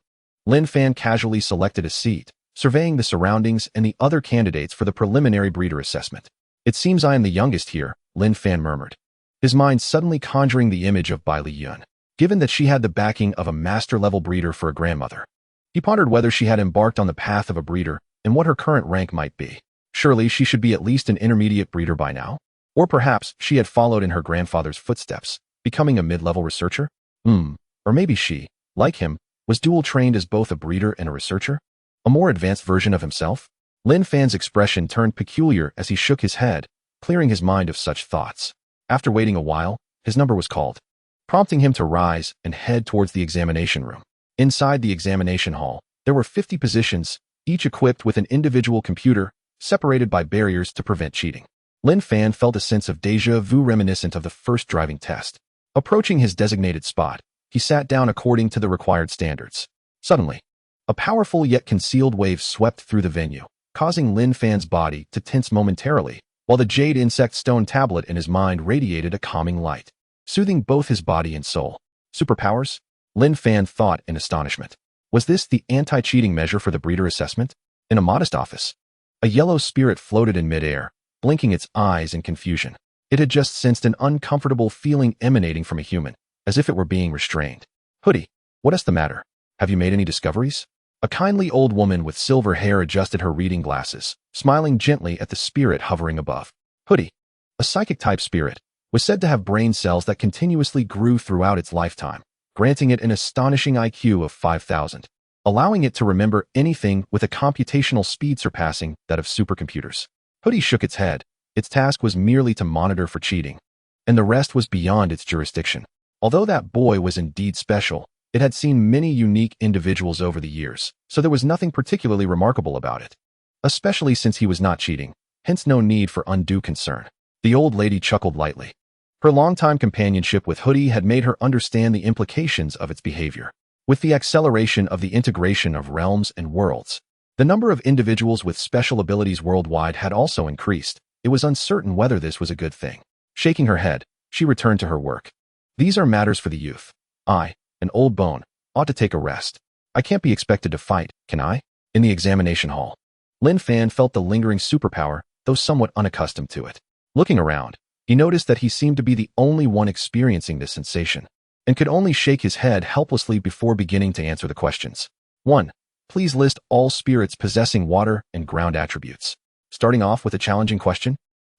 [SPEAKER 1] Lin Fan casually selected a seat, surveying the surroundings and the other candidates for the preliminary breeder assessment. "It seems I am the youngest here," Lin Fan murmured, his mind suddenly conjuring the image of Bai Li Yun, given that she had the backing of a master-level breeder for a grandmother. He pondered whether she had embarked on the path of a breeder and what her current rank might be. Surely she should be at least an intermediate breeder by now? Or perhaps she had followed in her grandfather's footsteps, becoming a mid-level researcher? Or maybe she, like him, was dual-trained as both a breeder and a researcher? A more advanced version of himself? Lin Fan's expression turned peculiar as he shook his head, clearing his mind of such thoughts. After waiting a while, his number was called, prompting him to rise and head towards the examination room. Inside the examination hall, there were 50 positions, each equipped with an individual computer, separated by barriers to prevent cheating. Lin Fan felt a sense of déjà vu reminiscent of the first driving test. Approaching his designated spot, he sat down according to the required standards. Suddenly, a powerful yet concealed wave swept through the venue, causing Lin Fan's body to tense momentarily, while the jade insect stone tablet in his mind radiated a calming light, soothing both his body and soul. Superpowers? Lin Fan thought in astonishment. Was this the anti-cheating measure for the breeder assessment? In a modest office, a yellow spirit floated in midair, blinking its eyes in confusion. It had just sensed an uncomfortable feeling emanating from a human, as if it were being restrained. "Hoodie, what is the matter? Have you made any discoveries?" A kindly old woman with silver hair adjusted her reading glasses, smiling gently at the spirit hovering above. Hoodie, a psychic-type spirit, was said to have brain cells that continuously grew throughout its lifetime, granting it an astonishing IQ of 5,000, allowing it to remember anything with a computational speed surpassing that of supercomputers. Hoodie shook its head. Its task was merely to monitor for cheating, and the rest was beyond its jurisdiction. Although that boy was indeed special, it had seen many unique individuals over the years, so there was nothing particularly remarkable about it, especially since he was not cheating, hence no need for undue concern. The old lady chuckled lightly. Her longtime companionship with Hoodie had made her understand the implications of its behavior. With the acceleration of the integration of realms and worlds, the number of individuals with special abilities worldwide had also increased. It was uncertain whether this was a good thing. Shaking her head, she returned to her work. These are matters for the youth. I, an old bone, ought to take a rest. I can't be expected to fight, can I? In the examination hall, Lin Fan felt the lingering superpower, though somewhat unaccustomed to it. Looking around, he noticed that he seemed to be the only one experiencing this sensation, and could only shake his head helplessly before beginning to answer the questions. 1. Please list all spirits possessing water and ground attributes. Starting off with a challenging question,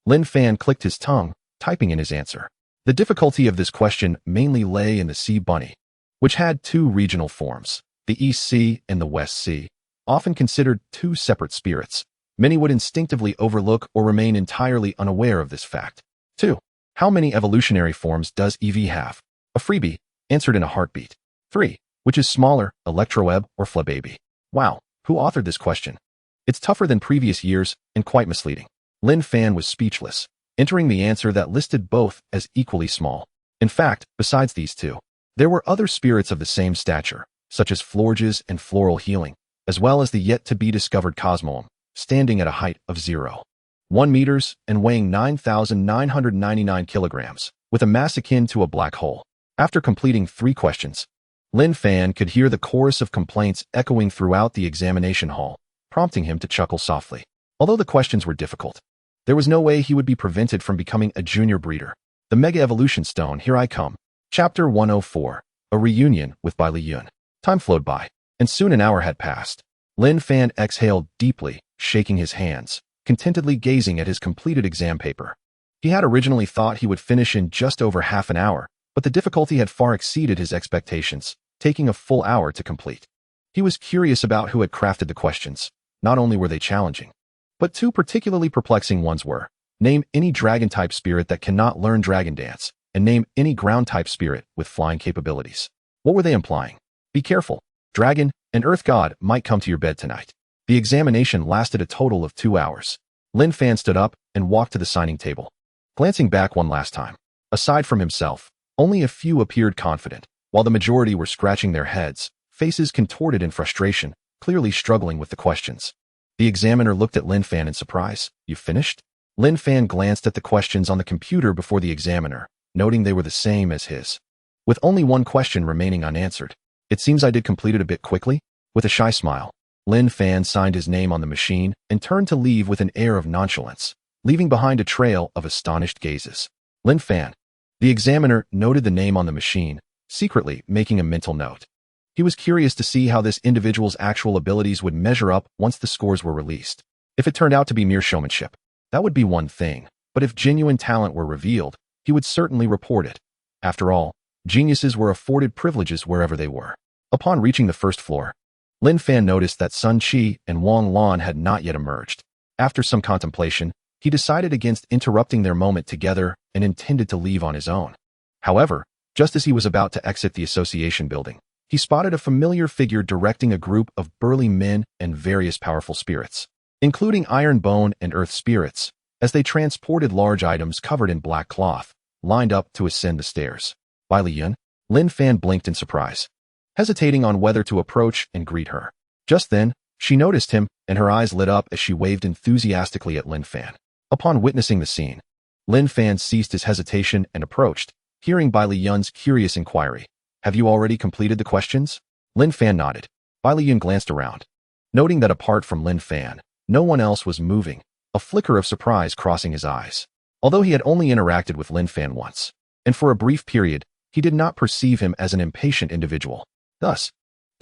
[SPEAKER 1] Lin Fan clicked his tongue, typing in his answer. The difficulty of this question mainly lay in the Sea Bunny, which had two regional forms, the East Sea and the West Sea, often considered two separate spirits. Many would instinctively overlook or remain entirely unaware of this fact. 2. How many evolutionary forms does EV have? A freebie, answered in a heartbeat. 3. Which is smaller, Electroweb or Flababy? Wow, who authored this question? It's tougher than previous years and quite misleading. Lin Fan was speechless, entering the answer that listed both as equally small. In fact, besides these two, there were other spirits of the same stature, such as Florges and Floral Healing, as well as the yet-to-be-discovered Cosmoem, standing at a height of 0.1 meters and weighing 9,999 kilograms, with a mass akin to a black hole. After completing 3 questions, Lin Fan could hear the chorus of complaints echoing throughout the examination hall, prompting him to chuckle softly. Although the questions were difficult, there was no way he would be prevented from becoming a junior breeder. The Mega Evolution Stone, here I come. Chapter 104, A Reunion with Bai Liyun. Time flowed by, and soon an hour had passed. Lin Fan exhaled deeply, shaking his hands, contentedly gazing at his completed exam paper. He had originally thought he would finish in just over half an hour, but the difficulty had far exceeded his expectations, taking a full hour to complete. He was curious about who had crafted the questions. Not only were they challenging, but 2 particularly perplexing ones were: name any dragon-type spirit that cannot learn Dragon Dance, and name any ground-type spirit with flying capabilities. What were they implying? Be careful. Dragon and Earth God might come to your bed tonight. The examination lasted a total of 2 hours. Lin Fan stood up and walked to the signing table. Glancing back one last time, aside from himself, only a few appeared confident, while the majority were scratching their heads, faces contorted in frustration, clearly struggling with the questions. The examiner looked at Lin Fan in surprise. You finished? Lin Fan glanced at the questions on the computer before the examiner, noting they were the same as his. With only one question remaining unanswered. It seems I did complete it a bit quickly. With a shy smile, Lin Fan signed his name on the machine and turned to leave with an air of nonchalance, leaving behind a trail of astonished gazes. Lin Fan. The examiner noted the name on the machine, secretly making a mental note. He was curious to see how this individual's actual abilities would measure up once the scores were released. If it turned out to be mere showmanship, that would be one thing, but if genuine talent were revealed, he would certainly report it. After all, geniuses were afforded privileges wherever they were. Upon reaching the first floor, Lin Fan noticed that Sun Qi and Wang Lan had not yet emerged. After some contemplation, he decided against interrupting their moment together and intended to leave on his own. However, just as he was about to exit the association building, he spotted a familiar figure directing a group of burly men and various powerful spirits, including Iron Bone and Earth spirits, as they transported large items covered in black cloth, lined up to ascend the stairs. Bai Liyun, Lin Fan blinked in surprise, hesitating on whether to approach and greet her. Just then, she noticed him, and her eyes lit up as she waved enthusiastically at Lin Fan. Upon witnessing the scene, Lin Fan ceased his hesitation and approached, hearing Bai Liyun's curious inquiry. Have you already completed the questions? Lin Fan nodded. Bai Liyun glanced around, noting that apart from Lin Fan, no one else was moving, a flicker of surprise crossing his eyes. Although he had only interacted with Lin Fan once, and for a brief period, he did not perceive him as an impatient individual. Thus,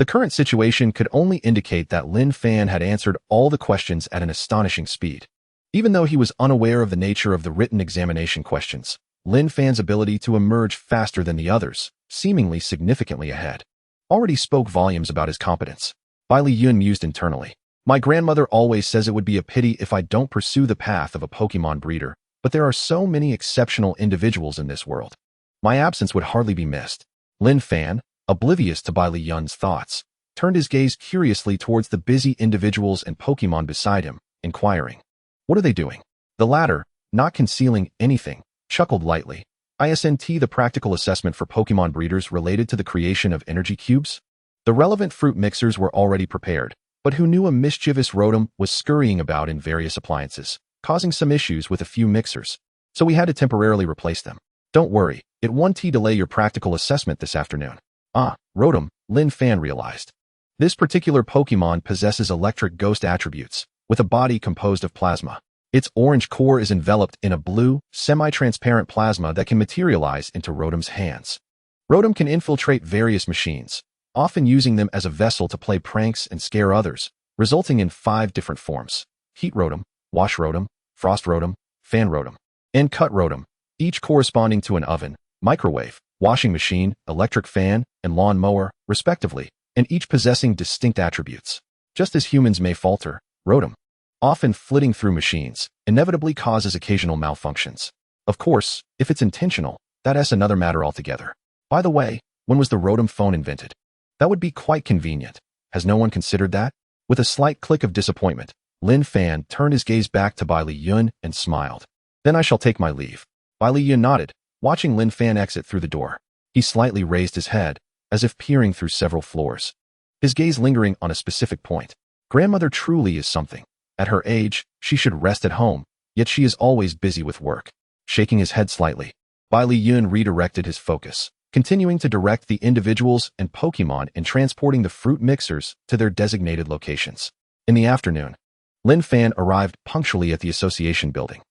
[SPEAKER 1] The current situation could only indicate that Lin Fan had answered all the questions at an astonishing speed. Even though he was unaware of the nature of the written examination questions, Lin Fan's ability to emerge faster than the others, seemingly significantly ahead, already spoke volumes about his competence. Bai Yun mused internally. My grandmother always says it would be a pity if I don't pursue the path of a Pokémon breeder, but there are so many exceptional individuals in this world. My absence would hardly be missed. Lin Fan, oblivious to Bai Yun's thoughts, turned his gaze curiously towards the busy individuals and Pokémon beside him, inquiring, "What are they doing?" The latter, not concealing anything, chuckled lightly. "Isn't the practical assessment for Pokémon breeders related to the creation of energy cubes?" The relevant fruit mixers were already prepared, but who knew a mischievous Rotom was scurrying about in various appliances, causing some issues with a few mixers, so we had to temporarily replace them. Don't worry, it won't delay your practical assessment this afternoon. Ah, Rotom, Lin Fan realized. This particular Pokémon possesses electric ghost attributes, with a body composed of plasma. Its orange core is enveloped in a blue, semi-transparent plasma that can materialize into Rotom's hands. Rotom can infiltrate various machines, often using them as a vessel to play pranks and scare others, resulting in 5 different forms: Heat Rotom, Wash Rotom, Frost Rotom, Fan Rotom, and Cut Rotom, each corresponding to an oven, microwave, washing machine, electric fan, and lawn mower, respectively, and each possessing distinct attributes. Just as humans may falter, Rotom, often flitting through machines, inevitably causes occasional malfunctions. Of course, if it's intentional, that's another matter altogether. By the way, when was the Rotom phone invented? That would be quite convenient. Has no one considered that? With a slight click of disappointment, Lin Fan turned his gaze back to Bai Yun and smiled. Then I shall take my leave. Bai Yun nodded, watching Lin Fan exit through the door. He slightly raised his head, as if peering through several floors, his gaze lingering on a specific point. Grandmother truly is something. At her age, she should rest at home, yet she is always busy with work. Shaking his head slightly, Bai Yun redirected his focus, continuing to direct the individuals and Pokémon in transporting the fruit mixers to their designated locations. In the afternoon, Lin Fan arrived punctually at the association building.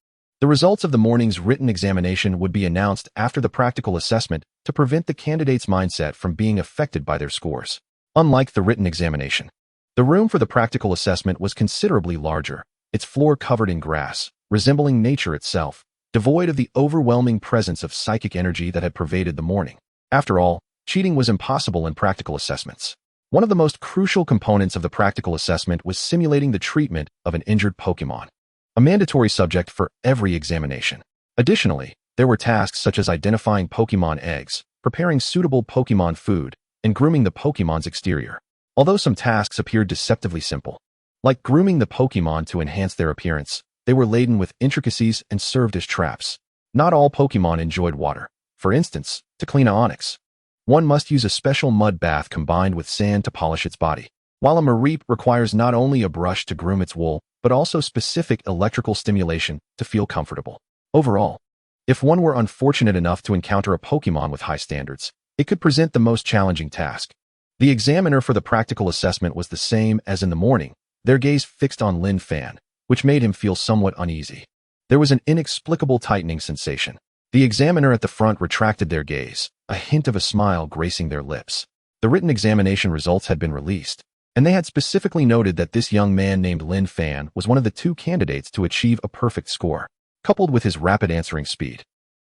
[SPEAKER 1] The results of the morning's written examination would be announced after the practical assessment to prevent the candidates' mindset from being affected by their scores. Unlike the written examination, the room for the practical assessment was considerably larger, its floor covered in grass, resembling nature itself, devoid of the overwhelming presence of psychic energy that had pervaded the morning. After all, cheating was impossible in practical assessments. One of the most crucial components of the practical assessment was simulating the treatment of an injured Pokémon, a mandatory subject for every examination. Additionally, there were tasks such as identifying Pokémon eggs, preparing suitable Pokémon food, and grooming the Pokémon's exterior. Although some tasks appeared deceptively simple, like grooming the Pokémon to enhance their appearance, they were laden with intricacies and served as traps. Not all Pokémon enjoyed water. For instance, to clean an Onix, one must use a special mud bath combined with sand to polish its body, while a Mareep requires not only a brush to groom its wool, but also specific electrical stimulation to feel comfortable. Overall, if one were unfortunate enough to encounter a Pokémon with high standards, it could present the most challenging task. The examiner for the practical assessment was the same as in the morning, their gaze fixed on Lin Fan, which made him feel somewhat uneasy. There was an inexplicable tightening sensation. The examiner at the front retracted their gaze, a hint of a smile gracing their lips. The written examination results had been released, and they had specifically noted that this young man named Lin Fan was one of the 2 candidates to achieve a perfect score, coupled with his rapid answering speed.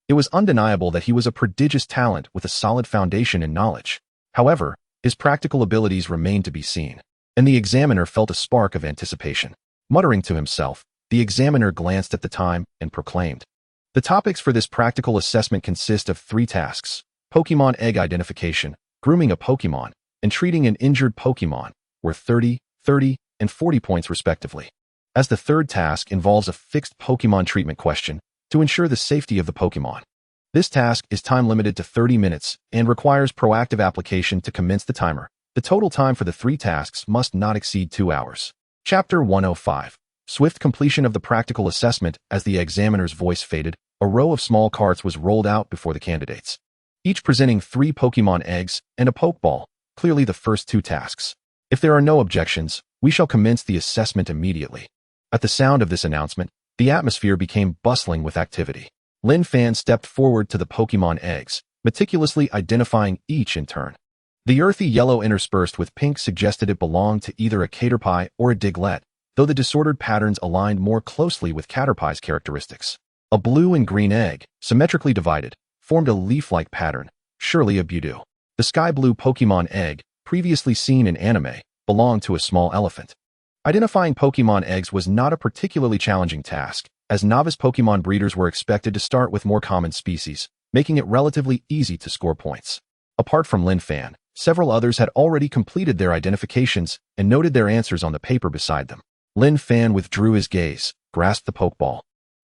[SPEAKER 1] It was undeniable that he was a prodigious talent with a solid foundation in knowledge. However, his practical abilities remained to be seen, and the examiner felt a spark of anticipation. Muttering to himself, the examiner glanced at the time and proclaimed, "The topics for this practical assessment consist of 3 tasks: Pokémon egg identification, grooming a Pokémon, and treating an injured Pokémon, worth 30, 30, and 40 points respectively. As the 3rd task involves a fixed Pokémon treatment question to ensure the safety of the Pokémon. This task is time-limited to 30 minutes and requires proactive application to commence the timer. The total time for the 3 tasks must not exceed 2 hours. Chapter 105. Swift completion of the practical assessment. As the examiner's voice faded, a row of small carts was rolled out before the candidates, each presenting 3 Pokémon eggs and a Pokeball, clearly the first 2 tasks. If there are no objections, we shall commence the assessment immediately. At the sound of this announcement, the atmosphere became bustling with activity. Lin Fan stepped forward to the Pokémon eggs, meticulously identifying each in turn. The earthy yellow interspersed with pink suggested it belonged to either a caterpie or a diglet, though the disordered patterns aligned more closely with caterpie's characteristics. A blue and green egg, symmetrically divided, formed a leaf-like pattern, surely a Budew. The sky blue Pokémon egg, previously seen in anime, belonged to a small elephant. Identifying Pokémon eggs was not a particularly challenging task, as novice Pokémon breeders were expected to start with more common species, making it relatively easy to score points. Apart from Lin Fan, several others had already completed their identifications and noted their answers on the paper beside them. Lin Fan withdrew his gaze, grasped the Pokeball,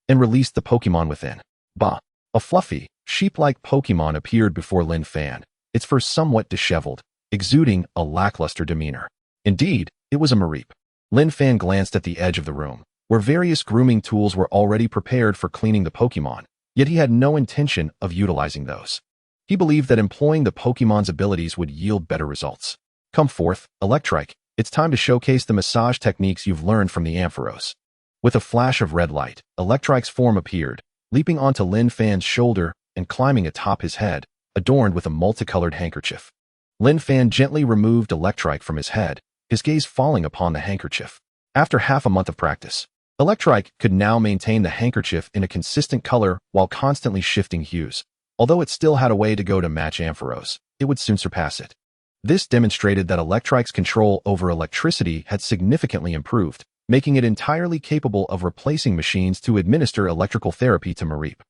[SPEAKER 1] and released the Pokémon within. Bah! A fluffy, sheep-like Pokémon appeared before Lin Fan, its fur somewhat disheveled, exuding a lackluster demeanor. Indeed, it was a Mareep. Lin Fan glanced at the edge of the room, where various grooming tools were already prepared for cleaning the Pokémon, yet he had no intention of utilizing those. He believed that employing the Pokémon's abilities would yield better results. Come forth, Electrike. It's time to showcase the massage techniques you've learned from the Ampharos. With a flash of red light, Electrike's form appeared, leaping onto Lin Fan's shoulder and climbing atop his head, adorned with a multicolored handkerchief. Lin Fan gently removed Electrike from his head, his gaze falling upon the handkerchief. After half a month of practice, Electrike could now maintain the handkerchief in a consistent color while constantly shifting hues. Although it still had a way to go to match Ampharos, it would soon surpass it. This demonstrated that Electrike's control over electricity had significantly improved, making it entirely capable of replacing machines to administer electrical therapy to Mareep.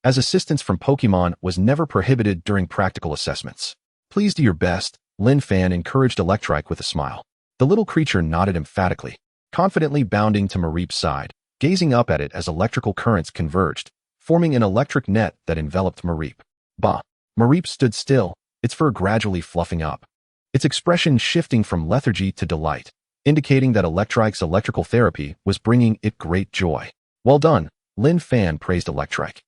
[SPEAKER 1] As assistance from Pokémon was never prohibited during practical assessments. Please do your best, Lin Fan encouraged Electrike with a smile. The little creature nodded emphatically, confidently bounding to Mareep's side, gazing up at it as electrical currents converged, forming an electric net that enveloped Mareep. Bah! Mareep stood still, its fur gradually fluffing up, its expression shifting from lethargy to delight, indicating that Electrike's electrical therapy was bringing it great joy. Well done, Lin Fan praised Electrike,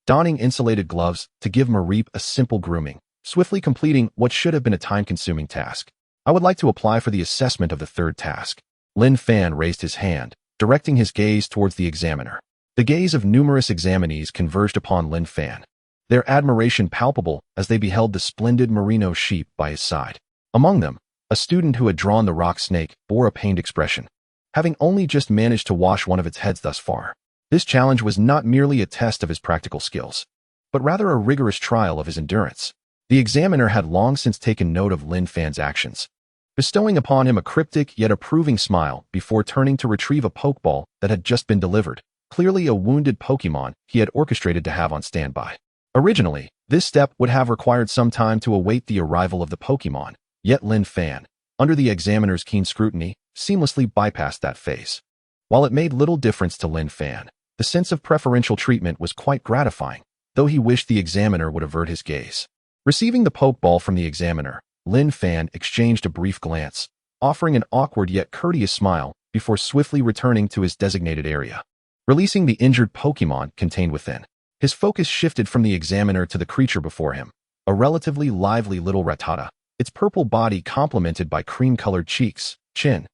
[SPEAKER 1] donning insulated gloves to give Mareep a simple grooming, swiftly completing what should have been a time-consuming task. I would like to apply for the assessment of the third task. Lin Fan raised his hand, directing his gaze towards the examiner. The gaze of numerous examinees converged upon Lin Fan, their admiration palpable as they beheld the splendid merino sheep by his side. Among them, a student who had drawn the rock snake bore a pained expression, having only just managed to wash one of its heads thus far. This challenge was not merely a test of his practical skills, but rather a rigorous trial of his endurance. The examiner had long since taken note of Lin Fan's actions, bestowing upon him a cryptic yet approving smile before turning to retrieve a Pokeball that had just been delivered, clearly a wounded Pokémon he had orchestrated to have on standby. Originally, this step would have required some time to await the arrival of the Pokémon, yet Lin Fan, under the examiner's keen scrutiny, seamlessly bypassed that phase. While it made little difference to Lin Fan, the sense of preferential treatment was quite gratifying, though he wished the examiner would avert his gaze. Receiving the Pokeball from the examiner, Lin Fan exchanged a brief glance, offering an awkward yet courteous smile before swiftly returning to his designated area. Releasing the injured Pokémon contained within, his focus shifted from the examiner to the creature before him, a relatively lively little Rattata, its purple body complemented by cream-colored cheeks, chin,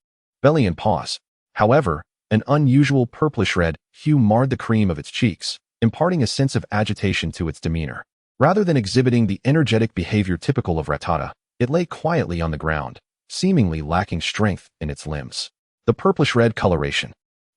[SPEAKER 1] belly and paws. However, an unusual purplish-red hue marred the cream of its cheeks, imparting a sense of agitation to its demeanor. Rather than exhibiting the energetic behavior typical of Rattata, it lay quietly on the ground, seemingly lacking strength in its limbs. The purplish-red coloration,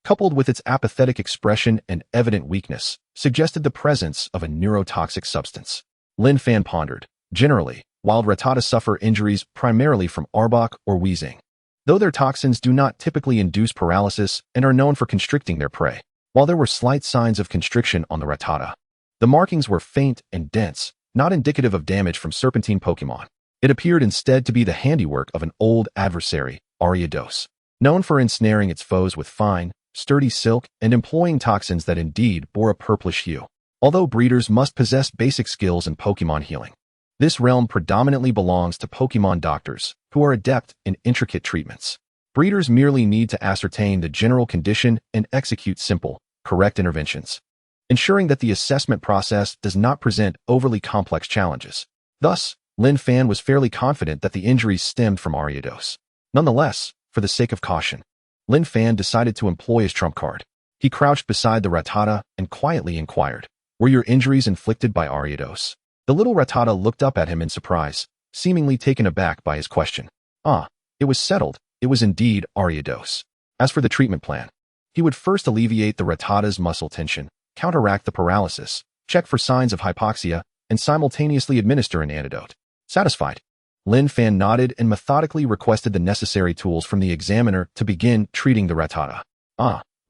[SPEAKER 1] coupled with its apathetic expression and evident weakness, suggested the presence of a neurotoxic substance. Lin Fan pondered. Generally, wild Rattata suffer injuries primarily from arbok or wheezing, though their toxins do not typically induce paralysis and are known for constricting their prey. While there were slight signs of constriction on the Rattata, the markings were faint and dense, not indicative of damage from serpentine Pokémon. It appeared instead to be the handiwork of an old adversary, Ariados, known for ensnaring its foes with fine, sturdy silk and employing toxins that indeed bore a purplish hue. Although breeders must possess basic skills in Pokémon healing, this realm predominantly belongs to Pokémon doctors, who are adept in intricate treatments. Breeders merely need to ascertain the general condition and execute simple, correct interventions, ensuring that the assessment process does not present overly complex challenges. Thus, Lin Fan was fairly confident that the injuries stemmed from Ariados. Nonetheless, for the sake of caution, Lin Fan decided to employ his trump card. He crouched beside the Rattata and quietly inquired, "Were your injuries inflicted by Ariados?" The little Rattata looked up at him in surprise, seemingly taken aback by his question. It was settled. It was indeed Ariados. As for the treatment plan, he would first alleviate the Rattata's muscle tension, counteract the paralysis, check for signs of hypoxia, and simultaneously administer an antidote. Satisfied, Lin Fan nodded and methodically requested the necessary tools from the examiner to begin treating the Rattata.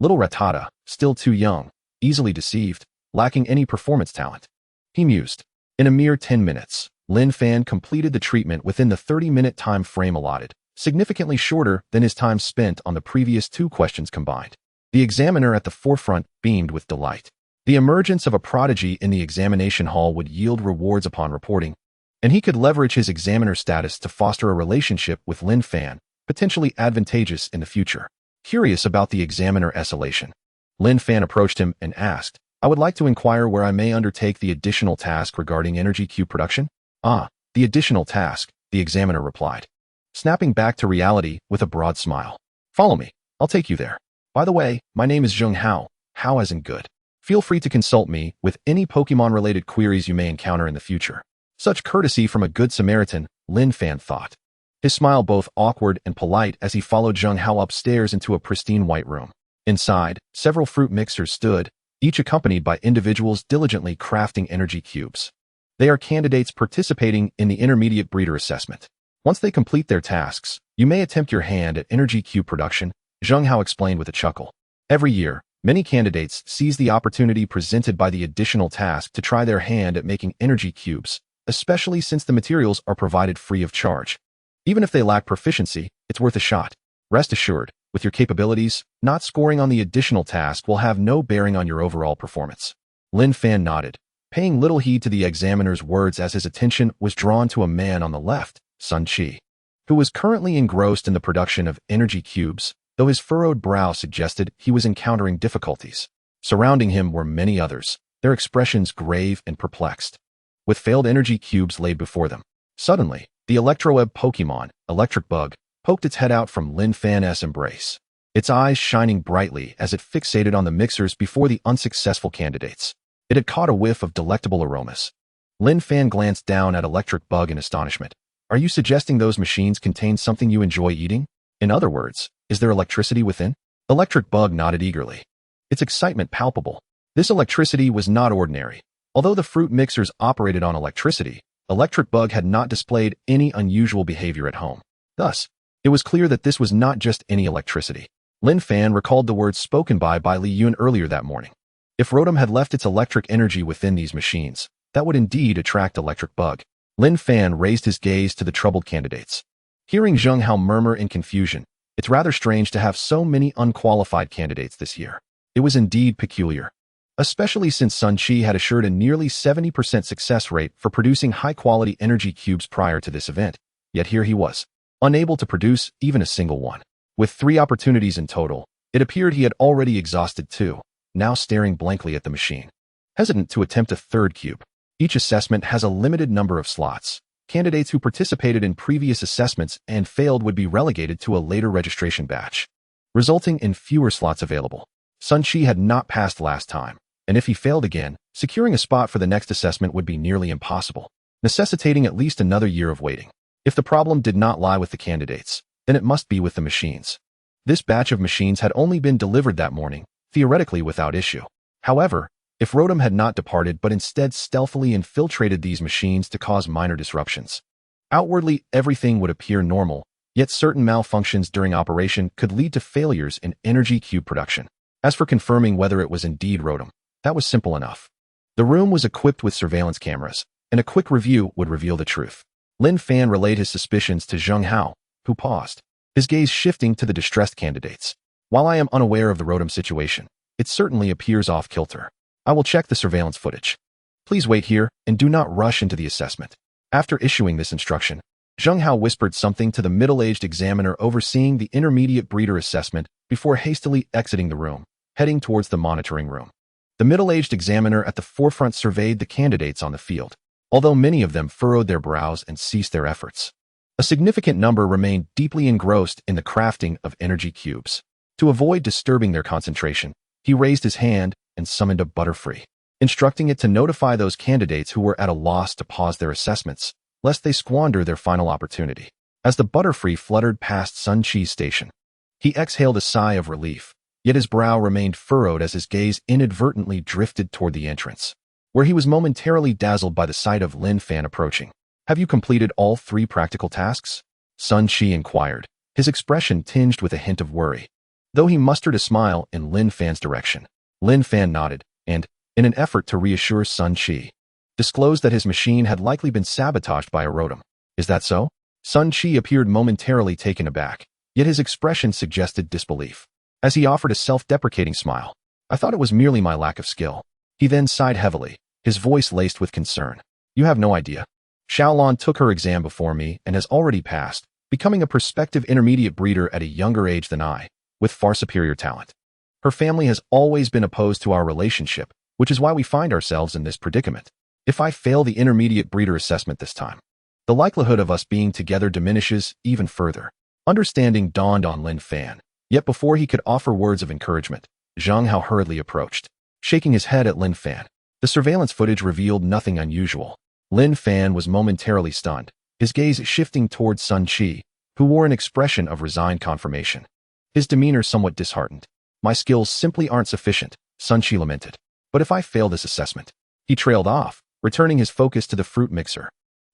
[SPEAKER 1] Little Rattata, still too young, easily deceived, lacking any performance talent. He mused. In a mere 10 minutes, Lin Fan completed the treatment within the 30-minute time frame allotted, significantly shorter than his time spent on the previous 2 questions combined. The examiner at the forefront beamed with delight. The emergence of a prodigy in the examination hall would yield rewards upon reporting, and he could leverage his examiner status to foster a relationship with Lin Fan, potentially advantageous in the future. Curious about the examiner's elation, Lin Fan approached him and asked, "I would like to inquire where I may undertake the additional task regarding energy cube production?" The additional task, the examiner replied, snapping back to reality with a broad smile. "Follow me. I'll take you there. By the way, my name is Zheng Hao, Hao as in good. Feel free to consult me with any Pokemon-related queries you may encounter in the future." Such courtesy from a good Samaritan, Lin Fan thought. His smile both awkward and polite as he followed Zheng Hao upstairs into a pristine white room. Inside, several fruit mixers stood, each accompanied by individuals diligently crafting energy cubes. They are candidates participating in the intermediate breeder assessment. Once they complete their tasks, you may attempt your hand at energy cube production, Zheng Hao explained with a chuckle. Every year, many candidates seize the opportunity presented by the additional task to try their hand at making energy cubes, especially since the materials are provided free of charge. Even if they lack proficiency, it's worth a shot. Rest assured, with your capabilities, not scoring on the additional task will have no bearing on your overall performance. Lin Fan nodded, paying little heed to the examiner's words as his attention was drawn to a man on the left, Sun Chi, who was currently engrossed in the production of energy cubes, though his furrowed brow suggested he was encountering difficulties. Surrounding him were many others, their expressions grave and perplexed, with failed energy cubes laid before them. Suddenly, the Electroweb Pokemon, Electric Bug, poked its head out from Lin Fan's embrace, its eyes shining brightly as it fixated on the mixers before the unsuccessful candidates. It had caught a whiff of delectable aromas. Lin Fan glanced down at Electric Bug in astonishment. "Are you suggesting those machines contain something you enjoy eating? In other words, is there electricity within?" Electric Bug nodded eagerly, its excitement palpable. This electricity was not ordinary. Although the fruit mixers operated on electricity, Electric Bug had not displayed any unusual behavior at home. Thus, it was clear that this was not just any electricity. Lin Fan recalled the words spoken by Li Yun earlier that morning. If Rotom had left its electric energy within these machines, that would indeed attract Electric Bug. Lin Fan raised his gaze to the troubled candidates. Hearing Zheng Hao murmur in confusion, "It's rather strange to have so many unqualified candidates this year." It was indeed peculiar, especially since Sun Chi had assured a nearly 70% success rate for producing high-quality energy cubes prior to this event. Yet here he was, unable to produce even a single one. With 3 opportunities in total, it appeared he had already exhausted 2, now staring blankly at the machine, hesitant to attempt a 3rd cube. Each assessment has a limited number of slots. Candidates who participated in previous assessments and failed would be relegated to a later registration batch, resulting in fewer slots available. Sun Chi had not passed last time, and if he failed again, securing a spot for the next assessment would be nearly impossible, necessitating at least another year of waiting. If the problem did not lie with the candidates, then it must be with the machines. This batch of machines had only been delivered that morning, theoretically without issue. However, if Rotom had not departed but instead stealthily infiltrated these machines to cause minor disruptions, outwardly everything would appear normal, yet certain malfunctions during operation could lead to failures in energy cube production. As for confirming whether it was indeed Rotom, that was simple enough. The room was equipped with surveillance cameras, and a quick review would reveal the truth. Lin Fan relayed his suspicions to Zheng Hao, who paused, his gaze shifting to the distressed candidates. "While I am unaware of the Rotom situation, it certainly appears off-kilter. I will check the surveillance footage. Please wait here and do not rush into the assessment." After issuing this instruction, Zheng Hao whispered something to the middle-aged examiner overseeing the intermediate breeder assessment before hastily exiting the room, heading towards the monitoring room. The middle-aged examiner at the forefront surveyed the candidates on the field. Although many of them furrowed their brows and ceased their efforts, a significant number remained deeply engrossed in the crafting of energy cubes. To avoid disturbing their concentration, he raised his hand and summoned a Butterfree, instructing it to notify those candidates who were at a loss to pause their assessments, lest they squander their final opportunity. As the Butterfree fluttered past Sun Chi's station, he exhaled a sigh of relief, yet his brow remained furrowed as his gaze inadvertently drifted toward the entrance, where he was momentarily dazzled by the sight of Lin Fan approaching. "Have you completed all 3 practical tasks?" Sun Chi inquired, his expression tinged with a hint of worry. Though he mustered a smile in Lin Fan's direction, Lin Fan nodded and, in an effort to reassure Sun Chi, disclosed that his machine had likely been sabotaged by a Rotom. "Is that so?" Sun Chi appeared momentarily taken aback, yet his expression suggested disbelief, as he offered a self-deprecating smile. "I thought it was merely my lack of skill." He then sighed heavily, his voice laced with concern. "You have no idea. Xiaolon took her exam before me and has already passed, becoming a prospective intermediate breeder at a younger age than I, with far superior talent. Her family has always been opposed to our relationship, which is why we find ourselves in this predicament. If I fail the intermediate breeder assessment this time, the likelihood of us being together diminishes even further." Understanding dawned on Lin Fan, yet before he could offer words of encouragement, Zhang Hao hurriedly approached, shaking his head at Lin Fan. The surveillance footage revealed nothing unusual. Lin Fan was momentarily stunned, his gaze shifting towards Sun Chi, who wore an expression of resigned confirmation, his demeanor somewhat disheartened. "My skills simply aren't sufficient," Sun Chi lamented. "But if I fail this assessment..." He trailed off, returning his focus to the fruit mixer.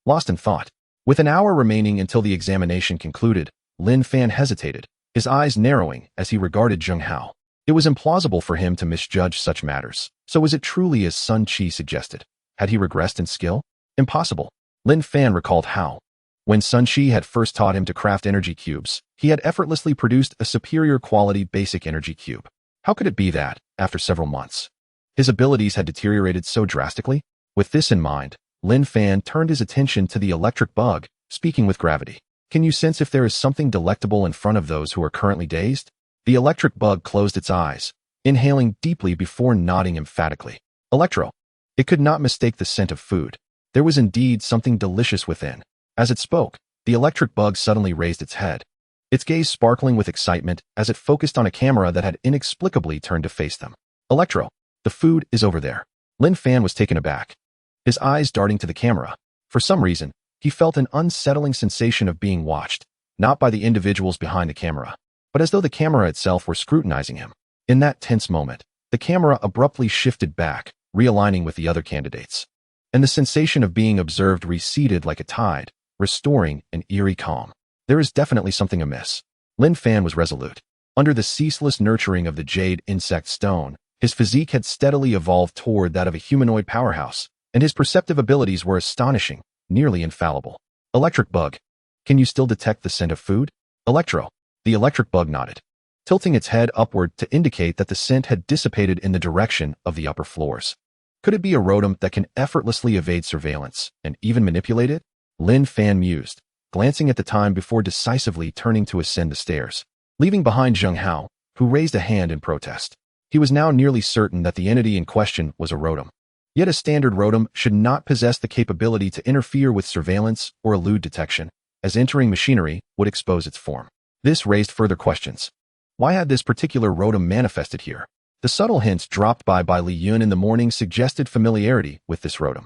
[SPEAKER 1] Lost in thought, with an hour remaining until the examination concluded, Lin Fan hesitated, his eyes narrowing as he regarded Zhang Hao. It was implausible for him to misjudge such matters, so was it truly as Sun Chi suggested? Had he regressed in skill? Impossible. Lin Fan recalled how, when Sun Chi had first taught him to craft energy cubes, he had effortlessly produced a superior quality basic energy cube. How could it be that, after several months, his abilities had deteriorated so drastically? With this in mind, Lin Fan turned his attention to the electric bug, speaking with gravity. "Can you sense if there is something delectable in front of those who are currently dazed?" The electric bug closed its eyes, inhaling deeply before nodding emphatically. "Electro." It could not mistake the scent of food. There was indeed something delicious within. As it spoke, the electric bug suddenly raised its head, its gaze sparkling with excitement as it focused on a camera that had inexplicably turned to face them. "Electro, the food is over there." Lin Fan was taken aback, his eyes darting to the camera. For some reason, he felt an unsettling sensation of being watched, not by the individuals behind the camera, but as though the camera itself were scrutinizing him. In that tense moment, the camera abruptly shifted back, realigning with the other candidates, and the sensation of being observed receded like a tide, restoring an eerie calm. There is definitely something amiss. Lin Fan was resolute. Under the ceaseless nurturing of the jade insect stone, his physique had steadily evolved toward that of a humanoid powerhouse, and his perceptive abilities were astonishing, nearly infallible. "Electric bug. Can you still detect the scent of food?" "Electro." The electric bug nodded, tilting its head upward to indicate that the scent had dissipated in the direction of the upper floors. Could it be a Rotom that can effortlessly evade surveillance and even manipulate it? Lin Fan mused, glancing at the time before decisively turning to ascend the stairs, leaving behind Zhang Hao, who raised a hand in protest. He was now nearly certain that the entity in question was a Rotom. Yet a standard Rotom should not possess the capability to interfere with surveillance or elude detection, as entering machinery would expose its form. This raised further questions. Why had this particular Rotom manifested here? The subtle hints dropped by Li Yun in the morning suggested familiarity with this Rotom.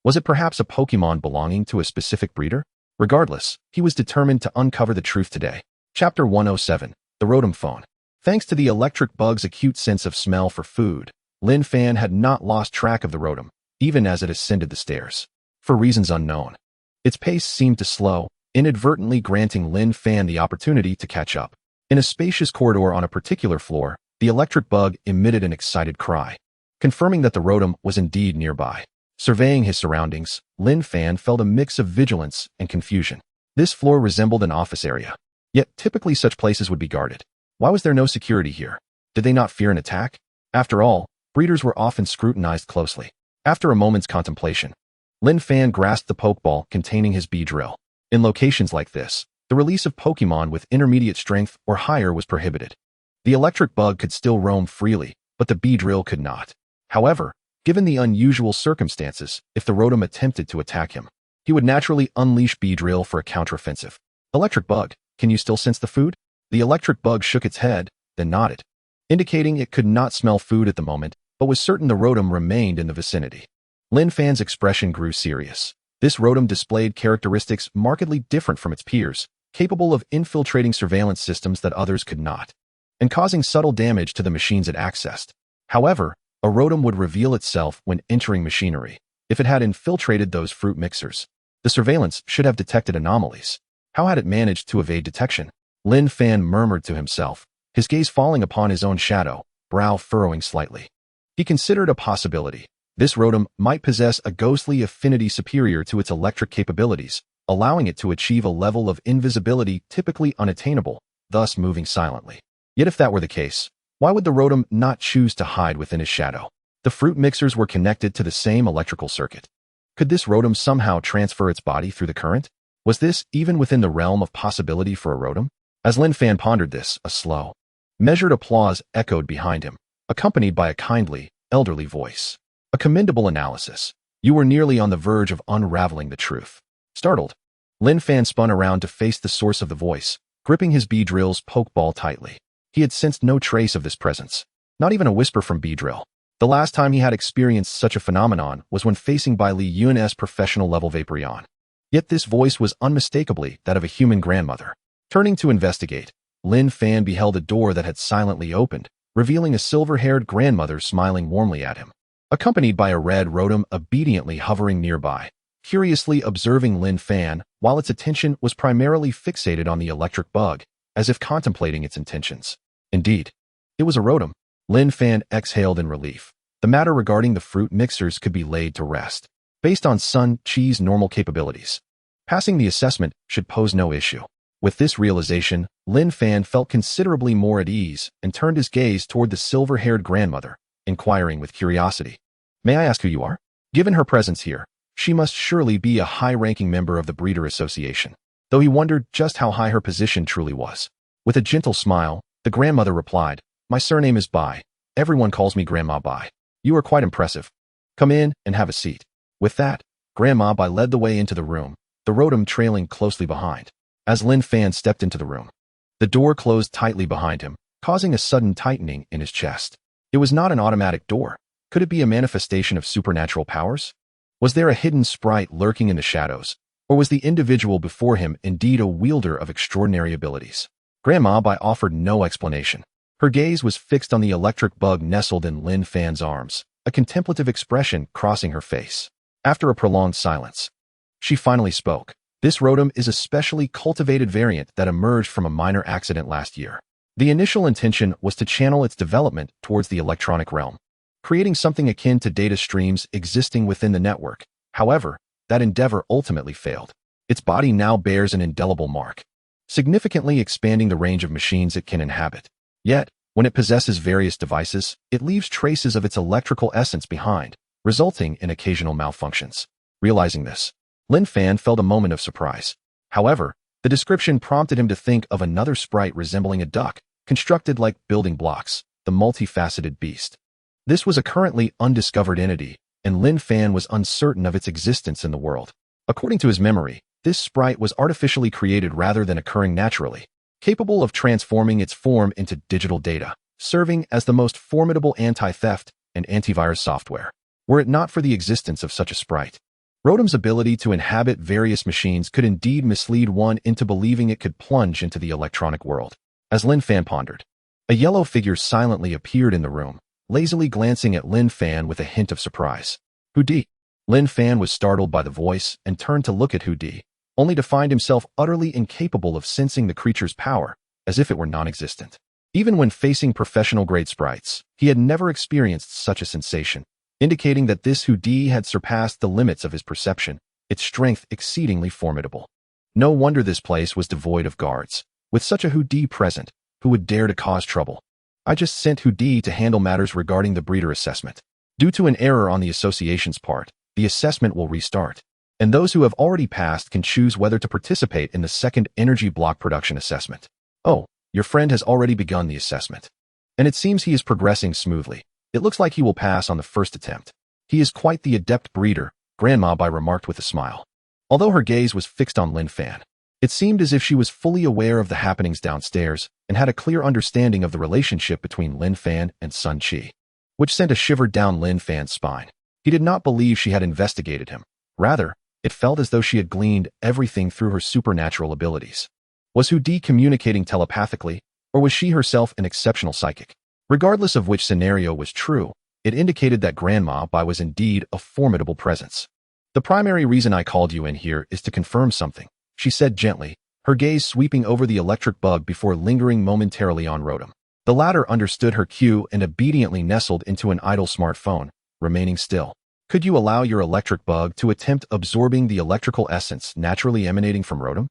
[SPEAKER 1] Was it perhaps a Pokémon belonging to a specific breeder? Regardless, he was determined to uncover the truth today. Chapter 107, The Rotom Phone. Thanks to the electric bug's acute sense of smell for food, Lin Fan had not lost track of the Rotom, even as it ascended the stairs. For reasons unknown, its pace seemed to slow, inadvertently granting Lin Fan the opportunity to catch up. In a spacious corridor on a particular floor, the electric bug emitted an excited cry, confirming that the Rotom was indeed nearby. Surveying his surroundings, Lin Fan felt a mix of vigilance and confusion. This floor resembled an office area, yet typically such places would be guarded. Why was there no security here? Did they not fear an attack? After all, breeders were often scrutinized closely. After a moment's contemplation, Lin Fan grasped the Pokeball containing his Beedrill. In locations like this, the release of Pokémon with intermediate strength or higher was prohibited. The electric bug could still roam freely, but the Beedrill could not. However, given the unusual circumstances, if the Rotom attempted to attack him, he would naturally unleash Beedrill for a counteroffensive. "Electric bug, can you still sense the food?" The electric bug shook its head, then nodded, indicating it could not smell food at the moment, but was certain the Rotom remained in the vicinity. Lin Fan's expression grew serious. This rotom displayed characteristics markedly different from its peers, capable of infiltrating surveillance systems that others could not, and causing subtle damage to the machines it accessed. However, a rotom would reveal itself when entering machinery, if it had infiltrated those fruit mixers. The surveillance should have detected anomalies. How had it managed to evade detection? Lin Fan murmured to himself, his gaze falling upon his own shadow, brow furrowing slightly. He considered a possibility. This rotom might possess a ghostly affinity superior to its electric capabilities, allowing it to achieve a level of invisibility typically unattainable, thus moving silently. Yet if that were the case, why would the rotom not choose to hide within his shadow? The fruit mixers were connected to the same electrical circuit. Could this rotom somehow transfer its body through the current? Was this even within the realm of possibility for a rotom? As Lin Fan pondered this, a slow, measured applause echoed behind him, accompanied by a kindly, elderly voice. A commendable analysis. You were nearly on the verge of unraveling the truth. Startled, Lin Fan spun around to face the source of the voice, gripping his Beedrill's pokeball tightly. He had sensed no trace of this presence, not even a whisper from Beedrill. The last time he had experienced such a phenomenon was when facing by Li Yun's professional-level Vaporeon. Yet this voice was unmistakably that of a human grandmother. Turning to investigate, Lin Fan beheld a door that had silently opened, revealing a silver-haired grandmother smiling warmly at him, accompanied by a red rotom obediently hovering nearby, curiously observing Lin Fan while its attention was primarily fixated on the electric bug, as if contemplating its intentions. Indeed, it was a rotom. Lin Fan exhaled in relief. The matter regarding the fruit mixers could be laid to rest. Based on Sun Chi's normal capabilities, passing the assessment should pose no issue. With this realization, Lin Fan felt considerably more at ease and turned his gaze toward the silver-haired grandmother, inquiring with curiosity. May I ask who you are? Given her presence here, she must surely be a high-ranking member of the Breeder Association, though he wondered just how high her position truly was. With a gentle smile, the grandmother replied, My surname is Bai. Everyone calls me Grandma Bai. You are quite impressive. Come in and have a seat. With that, Grandma Bai led the way into the room, the rotom trailing closely behind. As Lin Fan stepped into the room, the door closed tightly behind him, causing a sudden tightening in his chest. It was not an automatic door. Could it be a manifestation of supernatural powers? Was there a hidden sprite lurking in the shadows, or was the individual before him indeed a wielder of extraordinary abilities? Grandma Bai offered no explanation. Her gaze was fixed on the electric bug nestled in Lin Fan's arms, a contemplative expression crossing her face. After a prolonged silence, she finally spoke. This rotom is a specially cultivated variant that emerged from a minor accident last year. The initial intention was to channel its development towards the electronic realm, creating something akin to data streams existing within the network. However, that endeavor ultimately failed. Its body now bears an indelible mark, significantly expanding the range of machines it can inhabit. Yet, when it possesses various devices, it leaves traces of its electrical essence behind, resulting in occasional malfunctions. Realizing this, Lin Fan felt a moment of surprise. However, the description prompted him to think of another sprite resembling a duck, constructed like building blocks, the multifaceted beast. This was a currently undiscovered entity, and Lin Fan was uncertain of its existence in the world. According to his memory, this sprite was artificially created rather than occurring naturally, capable of transforming its form into digital data, serving as the most formidable anti-theft and antivirus software. Were it not for the existence of such a sprite, rotom's ability to inhabit various machines could indeed mislead one into believing it could plunge into the electronic world. As Lin Fan pondered, a yellow figure silently appeared in the room, lazily glancing at Lin Fan with a hint of surprise. Hudi. Lin Fan was startled by the voice and turned to look at Hudi, only to find himself utterly incapable of sensing the creature's power, as if it were non-existent. Even when facing professional-grade sprites, he had never experienced such a sensation, indicating that this Hudi had surpassed the limits of his perception, its strength exceedingly formidable. No wonder this place was devoid of guards. With such a Hudi present, who would dare to cause trouble? I just sent Hudi to handle matters regarding the breeder assessment. Due to an error on the association's part, the assessment will restart, and those who have already passed can choose whether to participate in the second energy block production assessment. Oh, your friend has already begun the assessment, and it seems he is progressing smoothly. It looks like he will pass on the first attempt. He is quite the adept breeder, Grandma Bai remarked with a smile. Although her gaze was fixed on Lin Fan, it seemed as if she was fully aware of the happenings downstairs and had a clear understanding of the relationship between Lin Fan and Sun Chi, which sent a shiver down Lin Fan's spine. He did not believe she had investigated him. Rather, It felt as though she had gleaned everything through her supernatural abilities. Was Hudi communicating telepathically, or was she herself an exceptional psychic? Regardless of which scenario was true, it indicated that Grandma Bai was indeed a formidable presence. The primary reason I called you in here is to confirm something, she said gently, her gaze sweeping over the electric bug before lingering momentarily on Rotom. The latter understood her cue and obediently nestled into an idle smartphone, remaining still. Could you allow your electric bug to attempt absorbing the electrical essence naturally emanating from Rotom?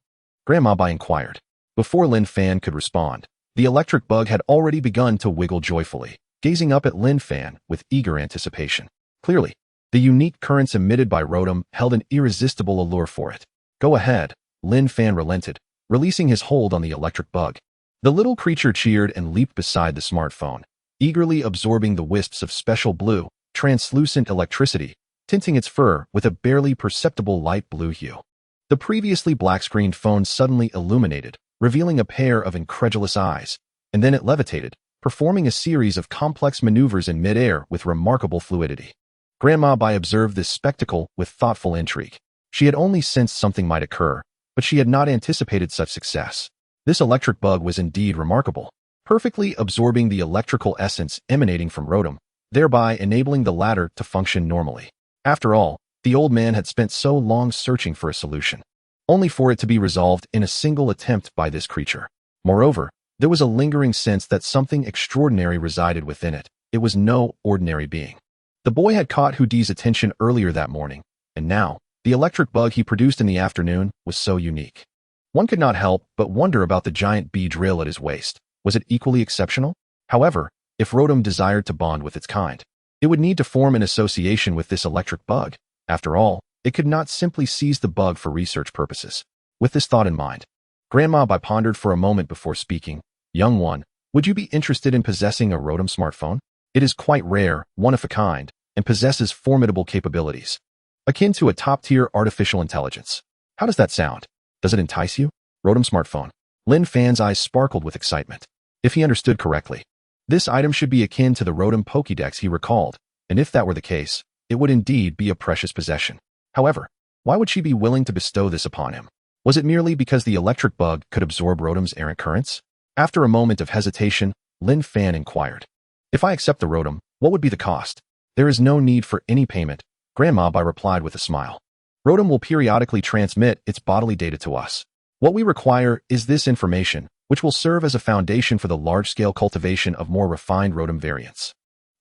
[SPEAKER 1] Grandma Bai inquired. Before Lin Fan could respond, the electric bug had already begun to wiggle joyfully, gazing up at Lin Fan with eager anticipation. Clearly, the unique currents emitted by Rotom held an irresistible allure for it. Go ahead, Lin Fan relented, releasing his hold on the electric bug. The little creature cheered and leaped beside the smartphone, eagerly absorbing the wisps of special blue, translucent electricity, tinting its fur with a barely perceptible light blue hue. The previously black-screened phone suddenly illuminated, revealing a pair of incredulous eyes, and then it levitated, performing a series of complex maneuvers in midair with remarkable fluidity. Grandma Bai observed this spectacle with thoughtful intrigue. She had only sensed something might occur, but she had not anticipated such success. This electric bug was indeed remarkable, perfectly absorbing the electrical essence emanating from Rotom, thereby enabling the latter to function normally. After all, the old man had spent so long searching for a solution, only for it to be resolved in a single attempt by this creature. Moreover, there was a lingering sense that something extraordinary resided within it. It was no ordinary being. The boy had caught Hudi's attention earlier that morning, and now, the electric bug he produced in the afternoon was so unique. One could not help but wonder about the giant bee drill at his waist. Was it equally exceptional? However, if Rotom desired to bond with its kind, it would need to form an association with this electric bug. After all, it could not simply seize the bug for research purposes. With this thought in mind, Grandma Bai pondered for a moment before speaking. Young one, would you be interested in possessing a Rotom smartphone? It is quite rare, one of a kind, and possesses formidable capabilities, akin to a top-tier artificial intelligence. How does that sound? Does it entice you? Rotom smartphone. Lin Fan's eyes sparkled with excitement. If he understood correctly, this item should be akin to the Rotom Pokédex he recalled, and if that were the case, it would indeed be a precious possession. However, why would she be willing to bestow this upon him? Was it merely because the electric bug could absorb Rotom's errant currents? After a moment of hesitation, Lin Fan inquired. If I accept the Rotom, what would be the cost? There is no need for any payment, Grandma Bai replied with a smile. Rotom will periodically transmit its bodily data to us. What we require is this information, which will serve as a foundation for the large-scale cultivation of more refined Rotom variants,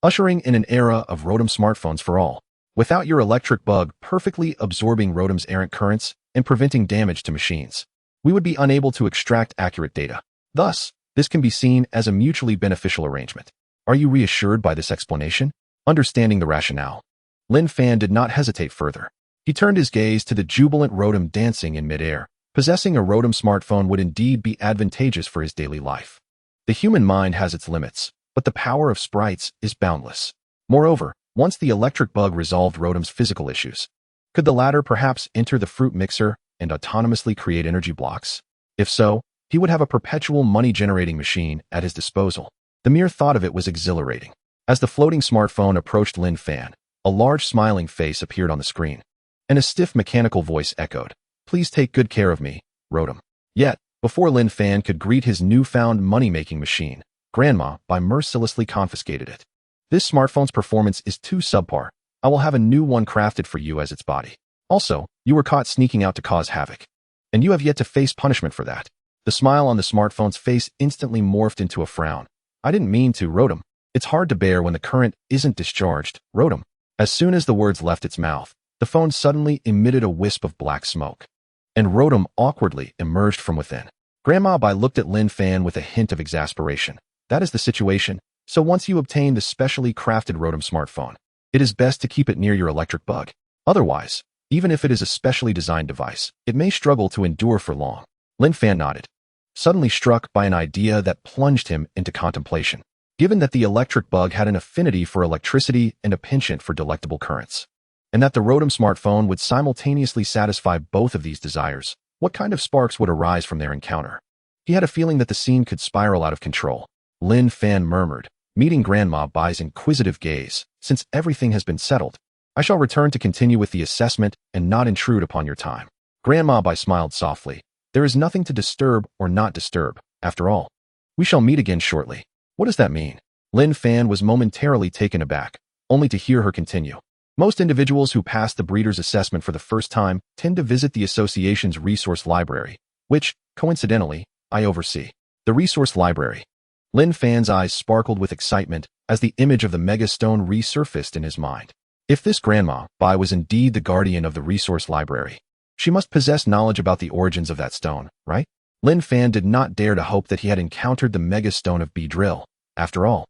[SPEAKER 1] ushering in an era of Rotom smartphones for all. Without your electric bug perfectly absorbing Rotom's errant currents and preventing damage to machines, we would be unable to extract accurate data. Thus, this can be seen as a mutually beneficial arrangement. Are you reassured by this explanation? Understanding the rationale, Lin Fan did not hesitate further. He turned his gaze to the jubilant Rotom dancing in midair. Possessing a Rotom smartphone would indeed be advantageous for his daily life. The human mind has its limits, but the power of sprites is boundless. Moreover, once the electric bug resolved Rotom's physical issues, could the latter perhaps enter the fruit mixer and autonomously create energy blocks? If so, he would have a perpetual money-generating machine at his disposal. The mere thought of it was exhilarating. As the floating smartphone approached Lin Fan, a large smiling face appeared on the screen, and a stiff mechanical voice echoed, "Please take good care of me, Rotom." Yet, before Lin Fan could greet his newfound money-making machine, Grandma Bai mercilessly confiscated it. This smartphone's performance is too subpar. I will have a new one crafted for you as its body. Also, you were caught sneaking out to cause havoc, and you have yet to face punishment for that. The smile on the smartphone's face instantly morphed into a frown. I didn't mean to, Rotom. It's hard to bear when the current isn't discharged, Rotom. As soon as the words left its mouth, the phone suddenly emitted a wisp of black smoke, and Rotom awkwardly emerged from within. Grandma Bai looked at Lin Fan with a hint of exasperation. That is the situation. So once you obtain the specially crafted Rotom smartphone, it is best to keep it near your electric bug. Otherwise, even if it is a specially designed device, it may struggle to endure for long. Lin Fan nodded, suddenly struck by an idea that plunged him into contemplation. Given that the electric bug had an affinity for electricity and a penchant for delectable currents, and that the Rotom smartphone would simultaneously satisfy both of these desires, what kind of sparks would arise from their encounter? He had a feeling that the scene could spiral out of control. Lin Fan murmured, meeting Grandma Bai's inquisitive gaze. Since everything has been settled, I shall return to continue with the assessment and not intrude upon your time. Grandma Bai smiled softly. There is nothing to disturb or not disturb, after all. We shall meet again shortly. What does that mean? Lin Fan was momentarily taken aback, only to hear her continue. Most individuals who pass the breeder's assessment for the first time tend to visit the association's resource library, which, coincidentally, I oversee. The resource library. Lin Fan's eyes sparkled with excitement as the image of the mega stone resurfaced in his mind. If this Grandma Bai was indeed the guardian of the resource library, she must possess knowledge about the origins of that stone, right? Lin Fan did not dare to hope that he had encountered the mega stone of Beedrill. After all,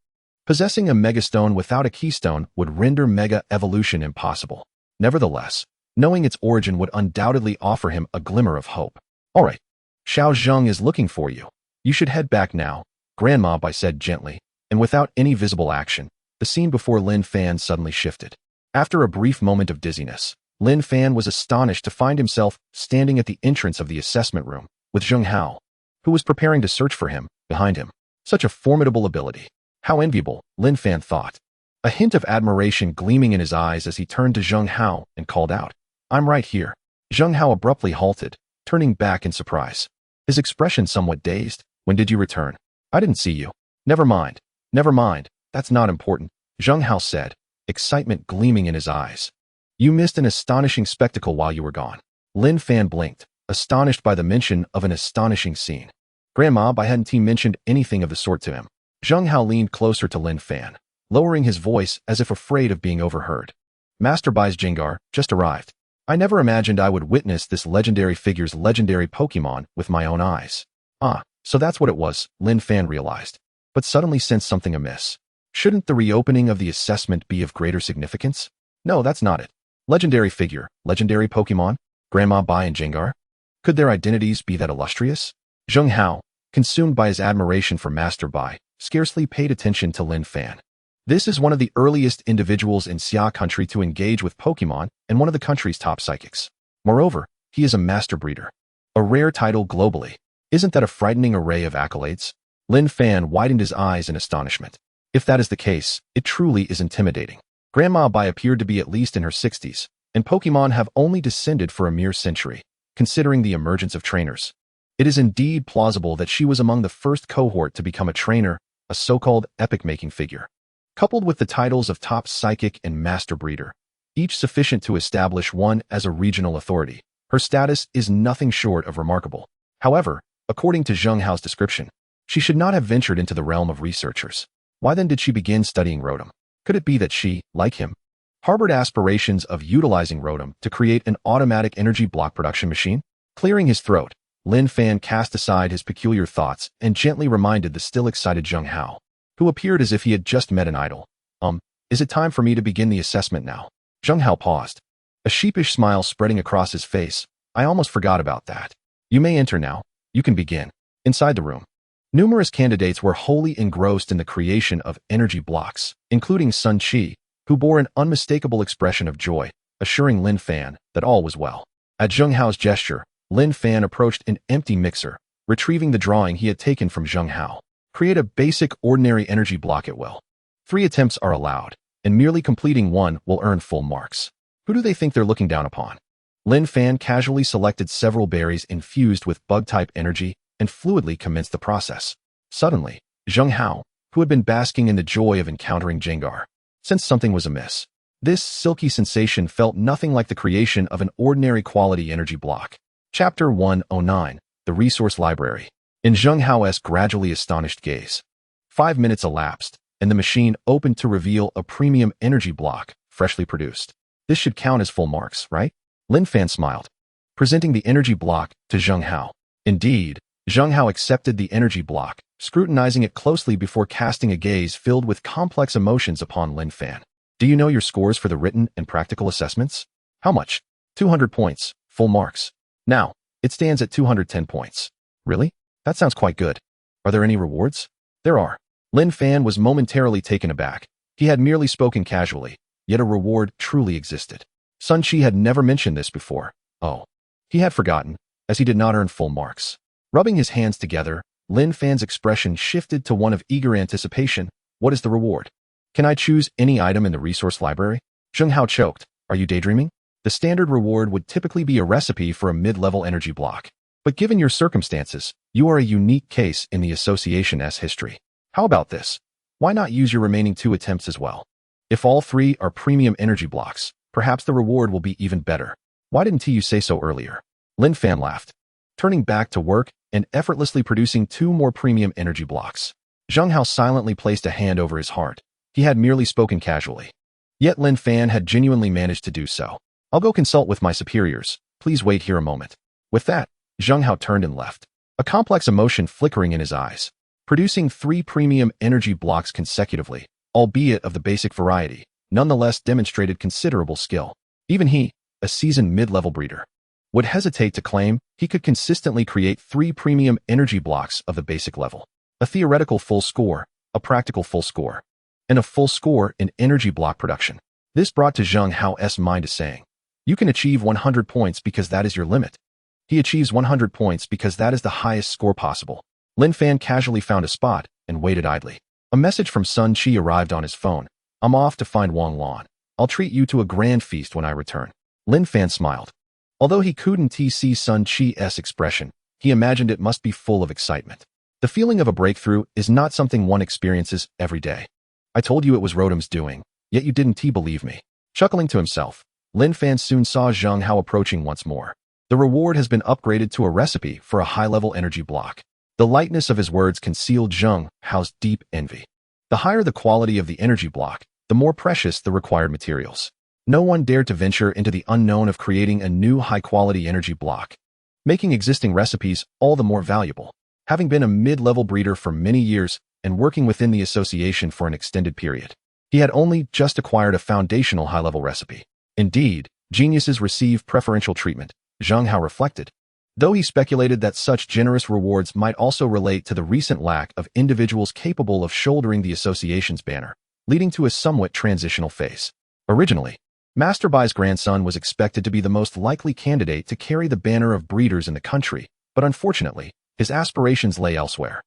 [SPEAKER 1] possessing a mega stone without a keystone would render mega evolution impossible. Nevertheless, knowing its origin would undoubtedly offer him a glimmer of hope. All right, Xiao Zheng is looking for you. You should head back now, Grandma Bai said gently, and without any visible action, the scene before Lin Fan suddenly shifted. After a brief moment of dizziness, Lin Fan was astonished to find himself standing at the entrance of the assessment room, with Zheng Hao, who was preparing to search for him, behind him. Such a formidable ability. How enviable, Lin Fan thought. A hint of admiration gleaming in his eyes as he turned to Zheng Hao and called out, I'm right here. Zheng Hao abruptly halted, turning back in surprise. His expression somewhat dazed. When did you return? I didn't see you. Never mind. Never mind. That's not important, Zheng Hao said, excitement gleaming in his eyes. You missed an astonishing spectacle while you were gone. Lin Fan blinked, astonished by the mention of an astonishing scene. Grandma Bai hadn't mentioned anything of the sort to him. Zheng Hao leaned closer to Lin Fan, lowering his voice as if afraid of being overheard. Master Bai's Jengar just arrived. I never imagined I would witness this legendary figure's legendary Pokémon with my own eyes. Ah, so that's what it was, Lin Fan realized, but suddenly sensed something amiss. Shouldn't the reopening of the assessment be of greater significance? No, that's not it. Legendary figure, legendary Pokémon, Grandma Bai and Jengar? Could their identities be that illustrious? Zheng Hao, consumed by his admiration for Master Bai, scarcely paid attention to Lin Fan. This is one of the earliest individuals in Xia country to engage with Pokémon and one of the country's top psychics. Moreover, he is a master breeder. A rare title globally. Isn't that a frightening array of accolades? Lin Fan widened his eyes in astonishment. If that is the case, it truly is intimidating. Grandma Bai appeared to be at least in her 60s, and Pokémon have only descended for a mere century, considering the emergence of trainers. It is indeed plausible that she was among the first cohort to become a trainer, a so-called epic-making figure. Coupled with the titles of top psychic and master breeder, each sufficient to establish one as a regional authority, her status is nothing short of remarkable. However, according to Zheng Hao's description, she should not have ventured into the realm of researchers. Why then did she begin studying Rotom? Could it be that she, like him, harbored aspirations of utilizing Rotom to create an automatic energy block production machine? Clearing his throat, Lin Fan cast aside his peculiar thoughts and gently reminded the still excited Zheng Hao, who appeared as if he had just met an idol. Is it time for me to begin the assessment now? Zheng Hao paused, a sheepish smile spreading across his face. I almost forgot about that. You may enter now. You can begin. Inside the room, numerous candidates were wholly engrossed in the creation of energy blocks, including Sun Qi, who bore an unmistakable expression of joy, assuring Lin Fan that all was well. At Zheng Hao's gesture, Lin Fan approached an empty mixer, retrieving the drawing he had taken from Zheng Hao. Create a basic ordinary energy block at will. 3 attempts are allowed, and merely completing one will earn full marks. Who do they think they're looking down upon? Lin Fan casually selected several berries infused with bug-type energy and fluidly commenced the process. Suddenly, Zheng Hao, who had been basking in the joy of encountering Jengar, sensed something was amiss. This silky sensation felt nothing like the creation of an ordinary quality energy block. Chapter 109, The Resource Library. In Zheng Hao's gradually astonished gaze, 5 minutes elapsed, and the machine opened to reveal a premium energy block, freshly produced. This should count as full marks, right? Lin Fan smiled, presenting the energy block to Zheng Hao. Indeed, Zheng Hao accepted the energy block, scrutinizing it closely before casting a gaze filled with complex emotions upon Lin Fan. Do you know your scores for the written and practical assessments? How much? 200 points, full marks. Now, it stands at 210 points. Really? That sounds quite good. Are there any rewards? There are. Lin Fan was momentarily taken aback. He had merely spoken casually, yet a reward truly existed. Sun Qi had never mentioned this before. Oh. He had forgotten, as he did not earn full marks. Rubbing his hands together, Lin Fan's expression shifted to one of eager anticipation. What is the reward? Can I choose any item in the resource library? Zheng Hao choked, Are you daydreaming? The standard reward would typically be a recipe for a mid-level energy block. But given your circumstances, you are a unique case in the Association's history. How about this? Why not use your remaining 2 attempts as well? If all 3 are premium energy blocks, perhaps the reward will be even better. Why didn't you say so earlier? Lin Fan laughed, turning back to work and effortlessly producing 2 more premium energy blocks. Zheng Hao silently placed a hand over his heart. He had merely spoken casually. Yet Lin Fan had genuinely managed to do so. I'll go consult with my superiors. Please wait here a moment. With that, Zheng Hao turned and left, a complex emotion flickering in his eyes. Producing 3 premium energy blocks consecutively, albeit of the basic variety, nonetheless demonstrated considerable skill. Even he, a seasoned mid-level breeder, would hesitate to claim he could consistently create 3 premium energy blocks of the basic level. A theoretical full score, a practical full score, and a full score in energy block production. This brought to Zheng Hao's mind a saying, "You can achieve 100 points because that is your limit." He achieves 100 points because that is the highest score possible. Lin Fan casually found a spot and waited idly. A message from Sun Qi arrived on his phone. "I'm off to find Wang Lan. I'll treat you to a grand feast when I return." Lin Fan smiled. Although he couldn't see Sun Qi's expression, he imagined it must be full of excitement. The feeling of a breakthrough is not something one experiences every day. "I told you it was Rotom's doing, yet you didn't believe me." Chuckling to himself, Lin Fan soon saw Zheng Hao approaching once more. The reward has been upgraded to a recipe for a high-level energy block. The lightness of his words concealed Zheng Hao's deep envy. The higher the quality of the energy block, the more precious the required materials. No one dared to venture into the unknown of creating a new high-quality energy block, making existing recipes all the more valuable. Having been a mid-level breeder for many years and working within the association for an extended period, he had only just acquired a foundational high-level recipe. Indeed, geniuses receive preferential treatment, Zheng Hao reflected, though he speculated that such generous rewards might also relate to the recent lack of individuals capable of shouldering the association's banner, leading to a somewhat transitional phase. Originally, Master Bai's grandson was expected to be the most likely candidate to carry the banner of breeders in the country, but unfortunately, his aspirations lay elsewhere.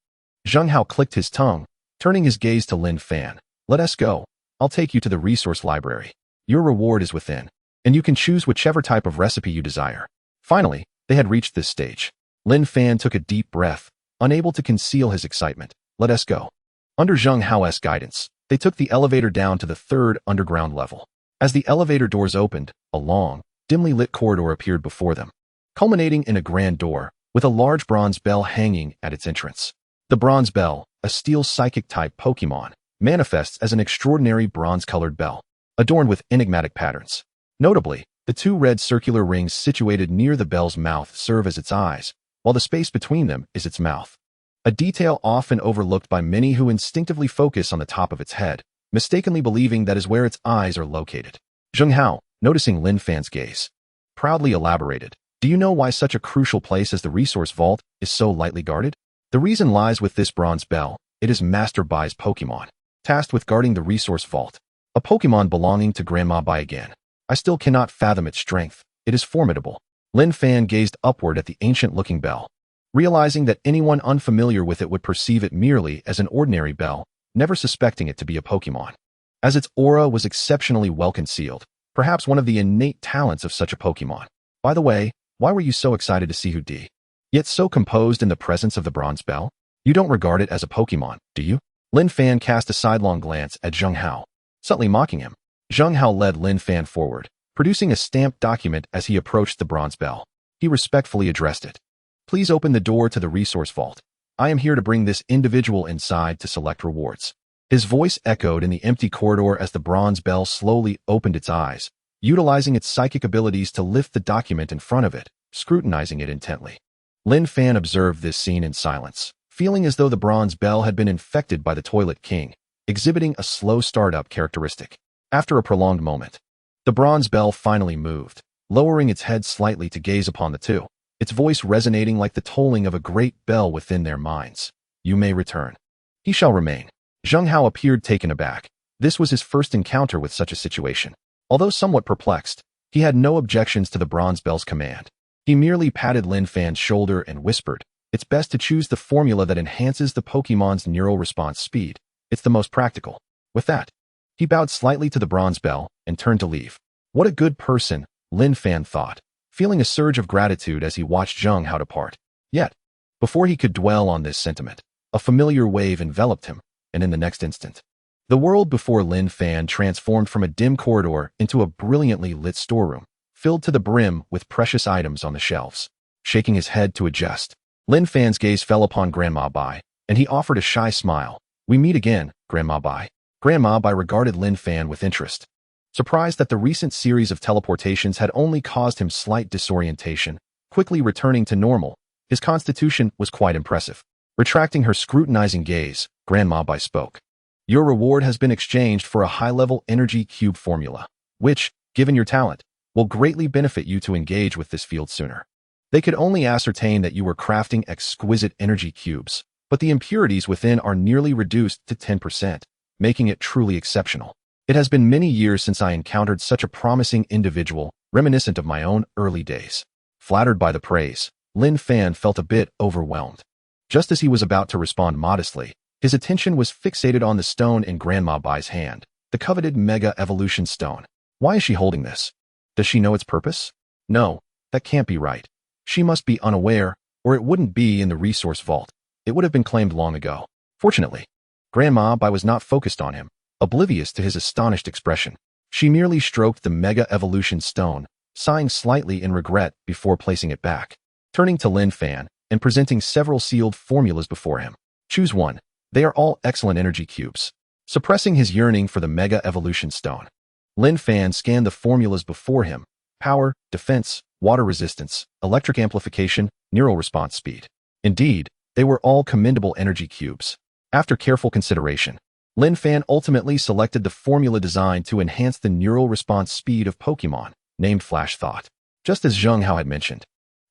[SPEAKER 1] Zheng Hao clicked his tongue, turning his gaze to Lin Fan. "Let us go. I'll take you to the resource library. Your reward is within, and you can choose whichever type of recipe you desire." Finally, they had reached this stage. Lin Fan took a deep breath, unable to conceal his excitement. "Let us go." Under Zheng Hao's guidance, they took the elevator down to the 3rd underground level. As the elevator doors opened, a long, dimly lit corridor appeared before them, culminating in a grand door, with a large bronze bell hanging at its entrance. The bronze bell, a steel psychic-type Pokémon, manifests as an extraordinary bronze-colored bell, adorned with enigmatic patterns. Notably, the 2 red circular rings situated near the bell's mouth serve as its eyes, while the space between them is its mouth. A detail often overlooked by many who instinctively focus on the top of its head, mistakenly believing that is where its eyes are located. Zheng Hao, noticing Lin Fan's gaze, proudly elaborated, "Do you know why such a crucial place as the resource vault is so lightly guarded? The reason lies with this bronze bell. It is Master Bai's Pokémon, tasked with guarding the resource vault. A Pokémon belonging to Grandma Bai again. I still cannot fathom its strength. It is formidable." Lin Fan gazed upward at the ancient-looking bell, realizing that anyone unfamiliar with it would perceive it merely as an ordinary bell, never suspecting it to be a Pokémon. As its aura was exceptionally well concealed, perhaps one of the innate talents of such a Pokémon. "By the way, why were you so excited to see Hudi? Yet so composed in the presence of the bronze bell? You don't regard it as a Pokémon, do you?" Lin Fan cast a sidelong glance at Zheng Hao, subtly mocking him. Zheng Hao led Lin Fan forward, producing a stamped document as he approached the bronze bell. He respectfully addressed it. "Please open the door to the resource vault. I am here to bring this individual inside to select rewards." His voice echoed in the empty corridor as the bronze bell slowly opened its eyes, utilizing its psychic abilities to lift the document in front of it, scrutinizing it intently. Lin Fan observed this scene in silence, feeling as though the bronze bell had been infected by the Toilet King, exhibiting a slow startup characteristic. After a prolonged moment, the bronze bell finally moved, lowering its head slightly to gaze upon the 2, its voice resonating like the tolling of a great bell within their minds. "You may return." "He shall remain." Zheng Hao appeared taken aback. This was his first encounter with such a situation. Although somewhat perplexed, he had no objections to the bronze bell's command. He merely patted Lin Fan's shoulder and whispered, "It's best to choose the formula that enhances the Pokémon's neural response speed. It's the most practical." With that, he bowed slightly to the bronze bell and turned to leave. What a good person, Lin Fan thought, feeling a surge of gratitude as he watched Zheng Hao depart. Yet, before he could dwell on this sentiment, a familiar wave enveloped him, and in the next instant, the world before Lin Fan transformed from a dim corridor into a brilliantly lit storeroom, filled to the brim with precious items on the shelves. Shaking his head to adjust, Lin Fan's gaze fell upon Grandma Bai, and he offered a shy smile. "We meet again, Grandma Bai." Grandma Bai regarded Lin Fan with interest, surprised that the recent series of teleportations had only caused him slight disorientation. Quickly returning to normal, his constitution was quite impressive. Retracting her scrutinizing gaze, Grandma Bai spoke. "Your reward has been exchanged for a high-level energy cube formula, which, given your talent, will greatly benefit you to engage with this field sooner." They could only ascertain that you were crafting exquisite energy cubes, but the impurities within are nearly reduced to 10%, making it truly exceptional. It has been many years since I encountered such a promising individual, reminiscent of my own early days. Flattered by the praise, Lin Fan felt a bit overwhelmed. Just as he was about to respond modestly, his attention was fixated on the stone in Grandma Bai's hand, the coveted Mega Evolution Stone. Why is she holding this? Does she know its purpose? No, that can't be right. She must be unaware, or it wouldn't be in the resource vault. It would have been claimed long ago. Fortunately, Grandma Bai was not focused on him, oblivious to his astonished expression. She merely stroked the Mega Evolution Stone, sighing slightly in regret before placing it back. Turning to Lin Fan and presenting several sealed formulas before him. "Choose one. They are all excellent energy cubes." Suppressing his yearning for the Mega Evolution Stone, Lin Fan scanned the formulas before him: power, defense, water resistance, electric amplification, neural response speed. Indeed, they were all commendable energy cubes. After careful consideration, Lin Fan ultimately selected the formula designed to enhance the neural response speed of Pokémon, named Flash Thought. Just as Zheng Hao had mentioned,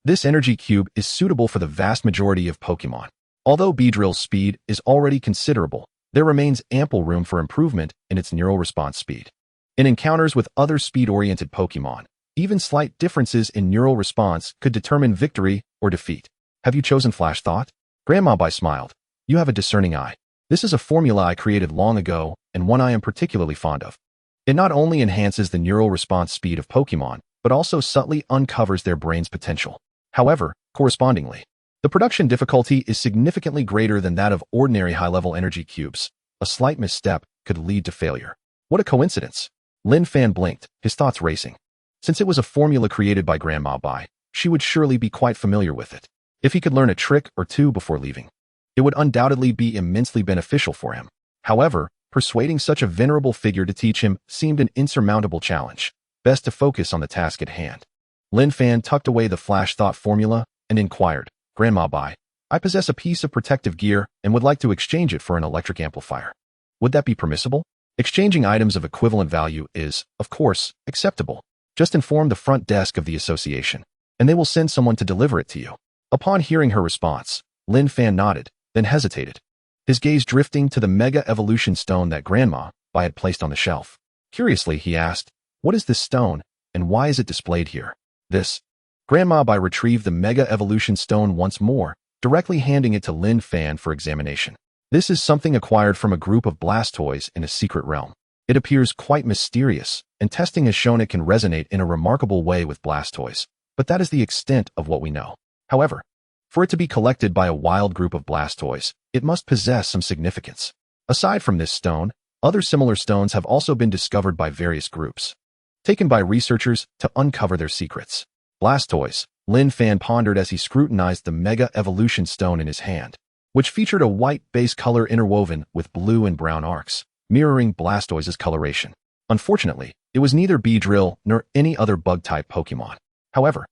[SPEAKER 1] this energy cube is suitable for the vast majority of Pokémon. Although Beedrill's speed is already considerable, there remains ample room for improvement in its neural response speed. In encounters with other speed-oriented Pokémon, even slight differences in neural response could determine victory or defeat. "Have you chosen Flash Thought?" Grandma Bai smiled. "You have a discerning eye. This is a formula I created long ago and one I am particularly fond of. It not only enhances the neural response speed of Pokémon, but also subtly uncovers their brain's potential. However, correspondingly, the production difficulty is significantly greater than that of ordinary high-level energy cubes. A slight misstep could lead to failure." What a coincidence! Lin Fan blinked, his thoughts racing. Since it was a formula created by Grandma Bai, she would surely be quite familiar with it. If he could learn a trick or two before leaving, it would undoubtedly be immensely beneficial for him. However, persuading such a venerable figure to teach him seemed an insurmountable challenge. Best to focus on the task at hand. Lin Fan tucked away the Flash Thought formula and inquired, "Grandma Bai, I possess a piece of protective gear and would like to exchange it for an electric amplifier. Would that be permissible?" Exchanging items of equivalent value is, of course, acceptable. Just inform the front desk of the association, and they will send someone to deliver it to you. Upon hearing her response, Lin Fan nodded, then hesitated, his gaze drifting to the Mega Evolution Stone that Grandma Bai had placed on the shelf. Curiously, he asked, "What is this stone, and why is it displayed here?" This. Grandma Bai retrieved the Mega Evolution Stone once more, directly handing it to Lin Fan for examination. "This is something acquired from a group of Blastoise in a secret realm. It appears quite mysterious, and testing has shown it can resonate in a remarkable way with Blastoise, but that is the extent of what we know. However, for it to be collected by a wild group of Blastoise, it must possess some significance. Aside from this stone, other similar stones have also been discovered by various groups, taken by researchers to uncover their secrets." Blastoise, Lin Fan pondered as he scrutinized the Mega Evolution Stone in his hand, which featured a white base color interwoven with blue and brown arcs, mirroring Blastoise's coloration. Unfortunately, it was neither Beedrill nor any other bug-type Pokémon. However,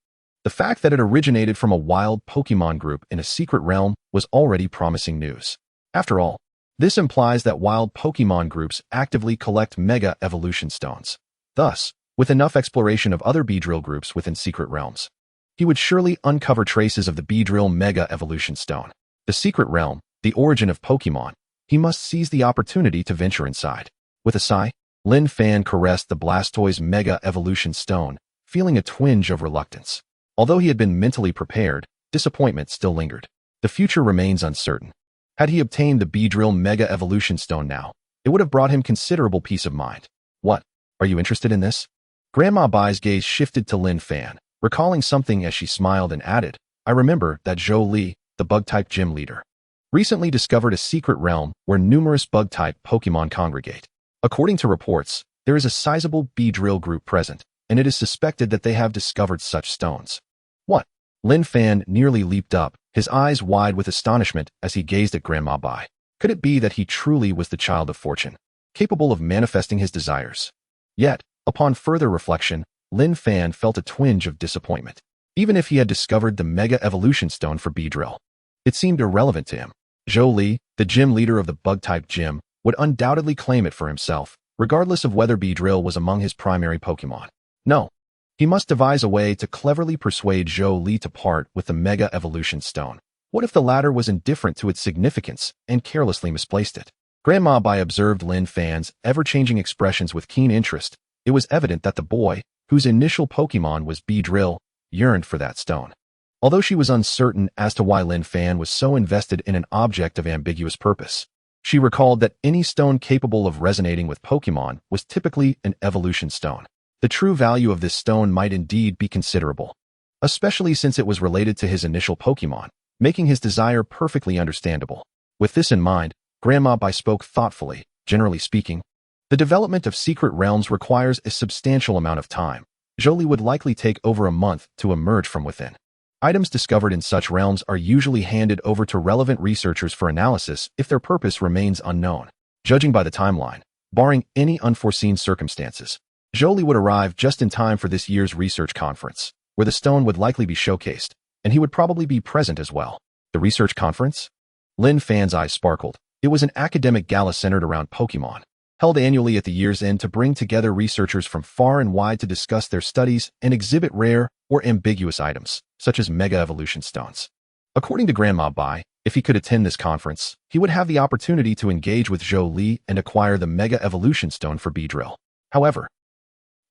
[SPEAKER 1] the fact that it originated from a wild Pokémon group in a secret realm was already promising news. After all, this implies that wild Pokémon groups actively collect Mega Evolution Stones. Thus, with enough exploration of other Beedrill groups within secret realms, he would surely uncover traces of the Beedrill Mega Evolution Stone. The secret realm, the origin of Pokémon, he must seize the opportunity to venture inside. With a sigh, Lin Fan caressed the Blastoise Mega Evolution Stone, feeling a twinge of reluctance. Although he had been mentally prepared, disappointment still lingered. The future remains uncertain. Had he obtained the Beedrill Mega Evolution Stone now, it would have brought him considerable peace of mind. "What? Are you interested in this?" Grandma Bai's gaze shifted to Lin Fan, recalling something as she smiled and added, I remember that Zhou Li, the bug-type gym leader, recently discovered a secret realm where numerous bug-type Pokémon congregate. According to reports, there is a sizable Beedrill group present, and it is suspected that they have discovered such stones. What? Lin Fan nearly leaped up, his eyes wide with astonishment as he gazed at Grandma Bai. Could it be that he truly was the child of fortune, capable of manifesting his desires? Yet, upon further reflection, Lin Fan felt a twinge of disappointment. Even if he had discovered the Mega Evolution Stone for Beedrill, it seemed irrelevant to him. Zhou Li, the gym leader of the bug-type gym, would undoubtedly claim it for himself, regardless of whether Beedrill was among his primary Pokémon. No, he must devise a way to cleverly persuade Zhou Li to part with the Mega Evolution Stone. What if the latter was indifferent to its significance and carelessly misplaced it? Grandma Bai observed Lin Fan's ever-changing expressions with keen interest. It was evident that the boy, whose initial Pokémon was Beedrill, yearned for that stone. Although she was uncertain as to why Lin Fan was so invested in an object of ambiguous purpose, she recalled that any stone capable of resonating with Pokémon was typically an evolution stone. The true value of this stone might indeed be considerable, especially since it was related to his initial Pokémon, making his desire perfectly understandable. With this in mind, Grandma Bai spoke thoughtfully. Generally speaking, the development of secret realms requires a substantial amount of time. Zhou Li would likely take over a month to emerge from within. Items discovered in such realms are usually handed over to relevant researchers for analysis if their purpose remains unknown. Judging by the timeline, barring any unforeseen circumstances, Zhou Li would arrive just in time for this year's research conference, where the stone would likely be showcased, and he would probably be present as well. The research conference? Lin Fan's eyes sparkled. It was an academic gala centered around Pokémon, held annually at the year's end to bring together researchers from far and wide to discuss their studies and exhibit rare or ambiguous items, such as Mega Evolution Stones. According to Grandma Bai, if he could attend this conference, he would have the opportunity to engage with Zhou Li and acquire the Mega Evolution Stone for Beedrill. However,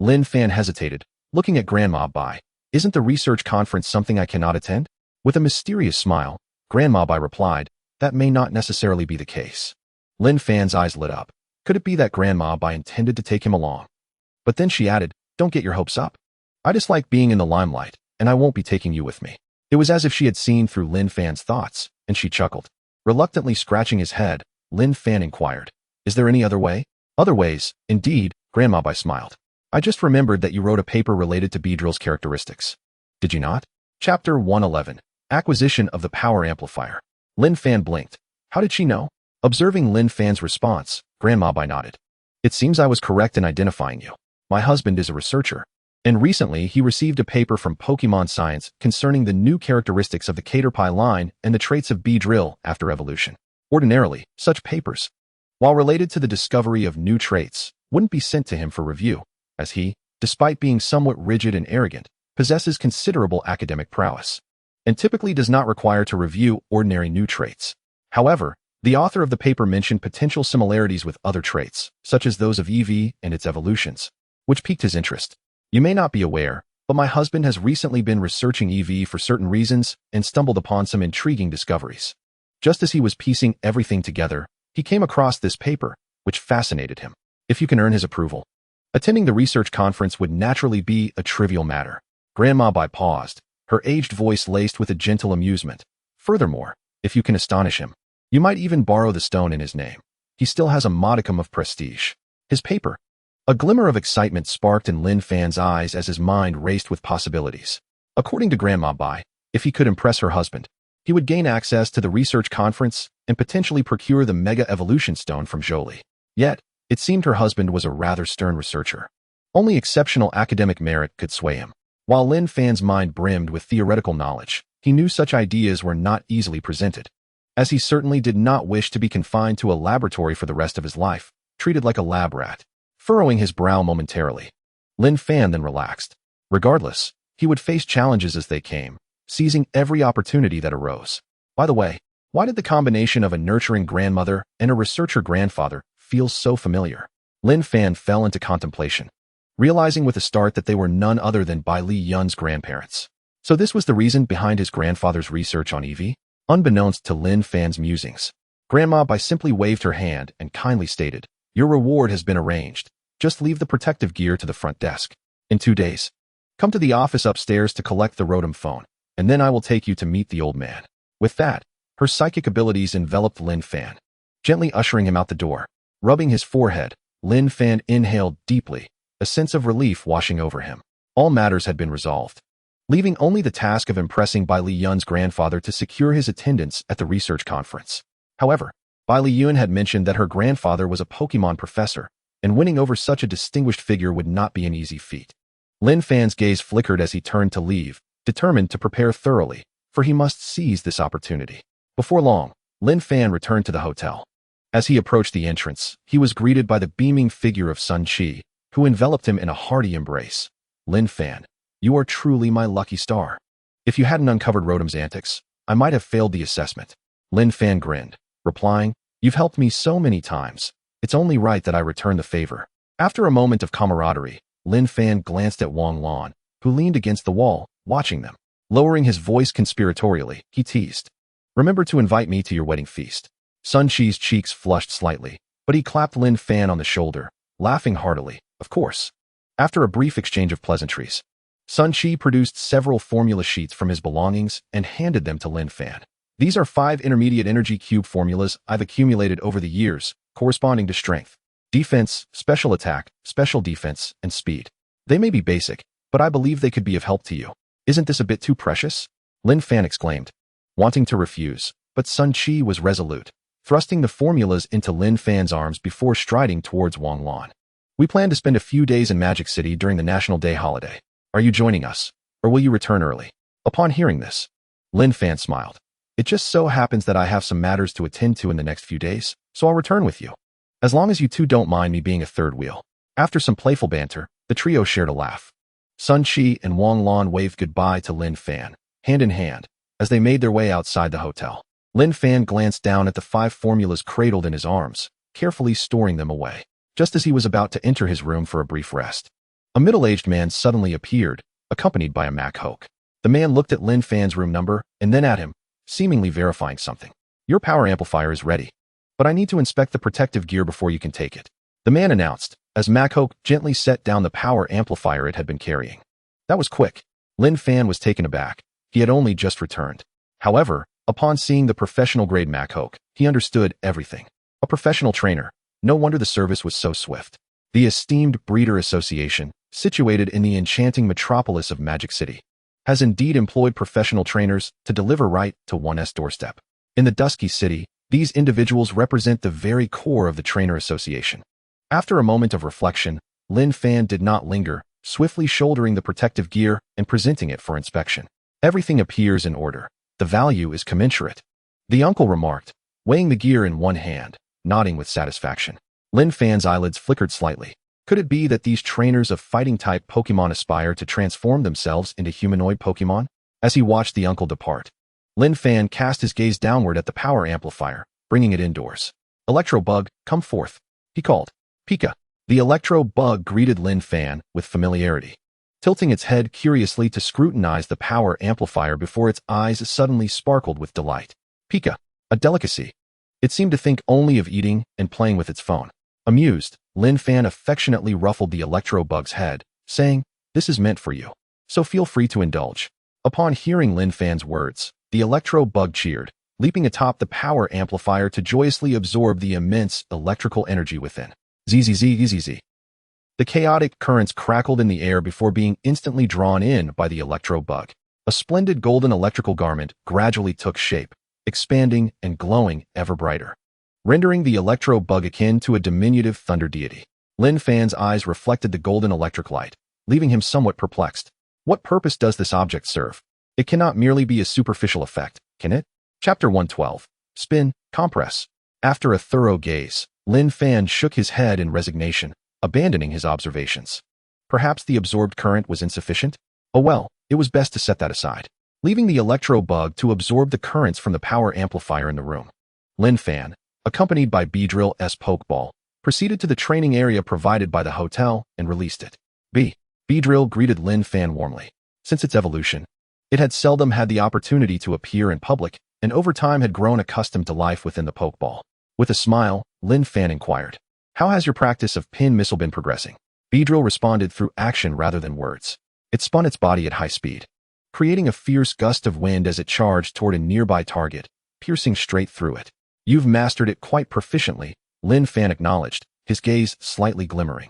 [SPEAKER 1] Lin Fan hesitated, looking at Grandma Bai. Isn't the research conference something I cannot attend? With a mysterious smile, Grandma Bai replied, that may not necessarily be the case. Lin Fan's eyes lit up. Could it be that Grandma Bai intended to take him along? But then she added, don't get your hopes up. I dislike being in the limelight, and I won't be taking you with me. It was as if she had seen through Lin Fan's thoughts, and she chuckled. Reluctantly scratching his head, Lin Fan inquired, is there any other way? Other ways, indeed, Grandma Bai smiled. I just remembered that you wrote a paper related to Beedrill's characteristics. Did you not? Chapter 111, Acquisition of the Power Amplifier. Lin Fan blinked. How did she know? Observing Lin Fan's response, Grandma Bai nodded. It seems I was correct in identifying you. My husband is a researcher, and recently he received a paper from Pokémon Science concerning the new characteristics of the Caterpie line and the traits of Beedrill after evolution. Ordinarily, such papers, while related to the discovery of new traits, wouldn't be sent to him for review, as he, despite being somewhat rigid and arrogant, possesses considerable academic prowess, and typically does not require to review ordinary new traits. However, the author of the paper mentioned potential similarities with other traits, such as those of Eevee and its evolutions, which piqued his interest. You may not be aware, but my husband has recently been researching Eevee for certain reasons and stumbled upon some intriguing discoveries. Just as he was piecing everything together, he came across this paper, which fascinated him. If you can earn his approval, attending the research conference would naturally be a trivial matter. Grandma Bai paused, her aged voice laced with a gentle amusement. Furthermore, if you can astonish him, you might even borrow the stone in his name. He still has a modicum of prestige. His paper. A glimmer of excitement sparked in Lin Fan's eyes as his mind raced with possibilities. According to Grandma Bai, if he could impress her husband, he would gain access to the research conference and potentially procure the Mega Evolution Stone from Zhou Li. Yet, it seemed her husband was a rather stern researcher. Only exceptional academic merit could sway him. While Lin Fan's mind brimmed with theoretical knowledge, he knew such ideas were not easily presented, as he certainly did not wish to be confined to a laboratory for the rest of his life, treated like a lab rat. Furrowing his brow momentarily, Lin Fan then relaxed. Regardless, he would face challenges as they came, seizing every opportunity that arose. By the way, why did the combination of a nurturing grandmother and a researcher grandfather feel so familiar? Lin Fan fell into contemplation, realizing with a start that they were none other than Bai Li Yun's grandparents. So this was the reason behind his grandfather's research on Eevee? Unbeknownst to Lin Fan's musings, Grandma Bai simply waved her hand and kindly stated, your reward has been arranged. Just leave the protective gear to the front desk. In 2 days. Come to the office upstairs to collect the Rotom phone, and then I will take you to meet the old man. With that, her psychic abilities enveloped Lin Fan, gently ushering him out the door. Rubbing his forehead, Lin Fan inhaled deeply, a sense of relief washing over him. All matters had been resolved, leaving only the task of impressing Bai Liyun's grandfather to secure his attendance at the research conference. However, Bai Liyun had mentioned that her grandfather was a Pokémon professor, and winning over such a distinguished figure would not be an easy feat. Lin Fan's gaze flickered as he turned to leave, determined to prepare thoroughly, for he must seize this opportunity. Before long, Lin Fan returned to the hotel. As he approached the entrance, he was greeted by the beaming figure of Sun Qi, who enveloped him in a hearty embrace. Lin Fan, you are truly my lucky star. If you hadn't uncovered Rotom's antics, I might have failed the assessment. Lin Fan grinned, replying, you've helped me so many times. It's only right that I return the favor. After a moment of camaraderie, Lin Fan glanced at Wang Lan, who leaned against the wall, watching them. Lowering his voice conspiratorially, he teased, remember to invite me to your wedding feast. Sun Qi's cheeks flushed slightly, but he clapped Lin Fan on the shoulder, laughing heartily. Of course. After a brief exchange of pleasantries, Sun Qi produced several formula sheets from his belongings and handed them to Lin Fan. These are 5 intermediate energy cube formulas I've accumulated over the years, corresponding to strength, defense, special attack, special defense, and speed. They may be basic, but I believe they could be of help to you. Isn't this a bit too precious? Lin Fan exclaimed, wanting to refuse, but Sun Qi was resolute, thrusting the formulas into Lin Fan's arms before striding towards Wang Lan. We plan to spend a few days in Magic City during the National Day holiday. Are you joining us, or will you return early? Upon hearing this, Lin Fan smiled. It just so happens that I have some matters to attend to in the next few days, so I'll return with you. As long as you two don't mind me being a third wheel. After some playful banter, the trio shared a laugh. Sun Qi and Wang Lan waved goodbye to Lin Fan, hand in hand, as they made their way outside the hotel. Lin Fan glanced down at the 5 formulas cradled in his arms, carefully storing them away. Just as he was about to enter his room for a brief rest, a middle-aged man suddenly appeared, accompanied by a Machoke. The man looked at Lin Fan's room number and then at him, seemingly verifying something. Your power amplifier is ready, but I need to inspect the protective gear before you can take it, the man announced, as Machoke gently set down the power amplifier it had been carrying. That was quick. Lin Fan was taken aback. He had only just returned. However, upon seeing the professional-grade Machoke, he understood everything. A professional trainer. No wonder the service was so swift. The esteemed Breeder Association, situated in the enchanting metropolis of Magic City, has indeed employed professional trainers to deliver right to one's doorstep. In the dusky city, these individuals represent the very core of the Trainer Association. After a moment of reflection, Lin Fan did not linger, swiftly shouldering the protective gear and presenting it for inspection. Everything appears in order. The value is commensurate, the uncle remarked, weighing the gear in one hand, nodding with satisfaction. Lin Fan's eyelids flickered slightly. Could it be that these trainers of fighting-type Pokémon aspire to transform themselves into humanoid Pokémon? As he watched the uncle depart, Lin Fan cast his gaze downward at the power amplifier, bringing it indoors. Electro Bug, come forth, he called. Pika. The Electro Bug greeted Lin Fan with familiarity, tilting its head curiously to scrutinize the power amplifier before its eyes suddenly sparkled with delight. Pika, a delicacy. It seemed to think only of eating and playing with its phone. Amused, Lin Fan affectionately ruffled the Electro Bug's head, saying, this is meant for you, so feel free to indulge. Upon hearing Lin Fan's words, the Electro Bug cheered, leaping atop the power amplifier to joyously absorb the immense electrical energy within. Zzz. The chaotic currents crackled in the air before being instantly drawn in by the Electro Bug. A splendid golden electrical garment gradually took shape, expanding and glowing ever brighter, rendering the Electro Bug akin to a diminutive thunder deity. Lin Fan's eyes reflected the golden electric light, leaving him somewhat perplexed. What purpose does this object serve? It cannot merely be a superficial effect, can it? Chapter 112. Spin, Compress. After a thorough gaze, Lin Fan shook his head in resignation, abandoning his observations. Perhaps the absorbed current was insufficient? Oh well, it was best to set that aside, leaving the Electro Bug to absorb the currents from the power amplifier in the room. Lin Fan, accompanied by Beedrill's Pokeball, proceeded to the training area provided by the hotel and released it. Beedrill greeted Lin Fan warmly. Since its evolution, it had seldom had the opportunity to appear in public, and over time had grown accustomed to life within the Pokeball. With a smile, Lin Fan inquired, how has your practice of pin missile been progressing? Beedrill responded through action rather than words. It spun its body at high speed, creating a fierce gust of wind as it charged toward a nearby target, piercing straight through it. You've mastered it quite proficiently, Lin Fan acknowledged, his gaze slightly glimmering.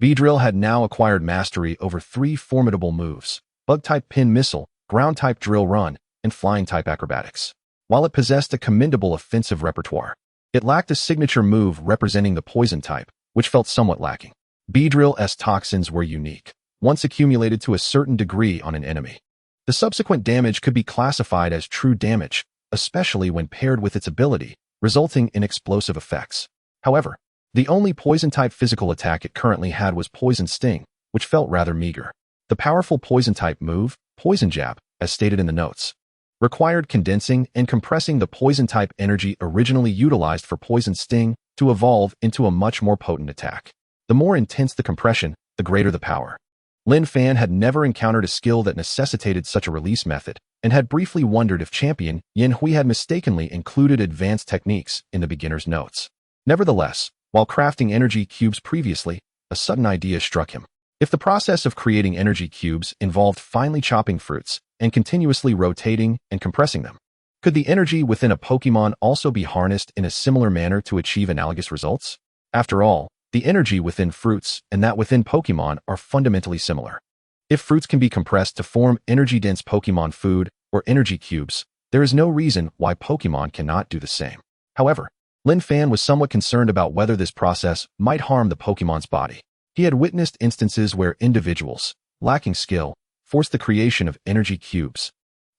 [SPEAKER 1] Beedrill had now acquired mastery over 3 formidable moves: Bug-type Pin Missile, Ground-type Drill Run, and Flying-type Acrobatics. While it possessed a commendable offensive repertoire, it lacked a signature move representing the Poison type, which felt somewhat lacking. Beedrill's toxins were unique, once accumulated to a certain degree on an enemy. The subsequent damage could be classified as true damage, especially when paired with its ability, resulting in explosive effects. However, the only Poison-type physical attack it currently had was Poison Sting, which felt rather meager. The powerful Poison-type move, Poison Jab, as stated in the notes, required condensing and compressing the Poison-type energy originally utilized for Poison Sting to evolve into a much more potent attack. The more intense the compression, the greater the power. Lin Fan had never encountered a skill that necessitated such a release method, and had briefly wondered if champion Yin Hui had mistakenly included advanced techniques in the beginner's notes. Nevertheless, while crafting energy cubes previously, a sudden idea struck him. If the process of creating energy cubes involved finely chopping fruits and continuously rotating and compressing them, could the energy within a Pokémon also be harnessed in a similar manner to achieve analogous results? After all, the energy within fruits and that within Pokémon are fundamentally similar. If fruits can be compressed to form energy-dense Pokémon food or energy cubes, there is no reason why Pokémon cannot do the same. However, Lin Fan was somewhat concerned about whether this process might harm the Pokémon's body. He had witnessed instances where individuals, lacking skill, forced the creation of energy cubes,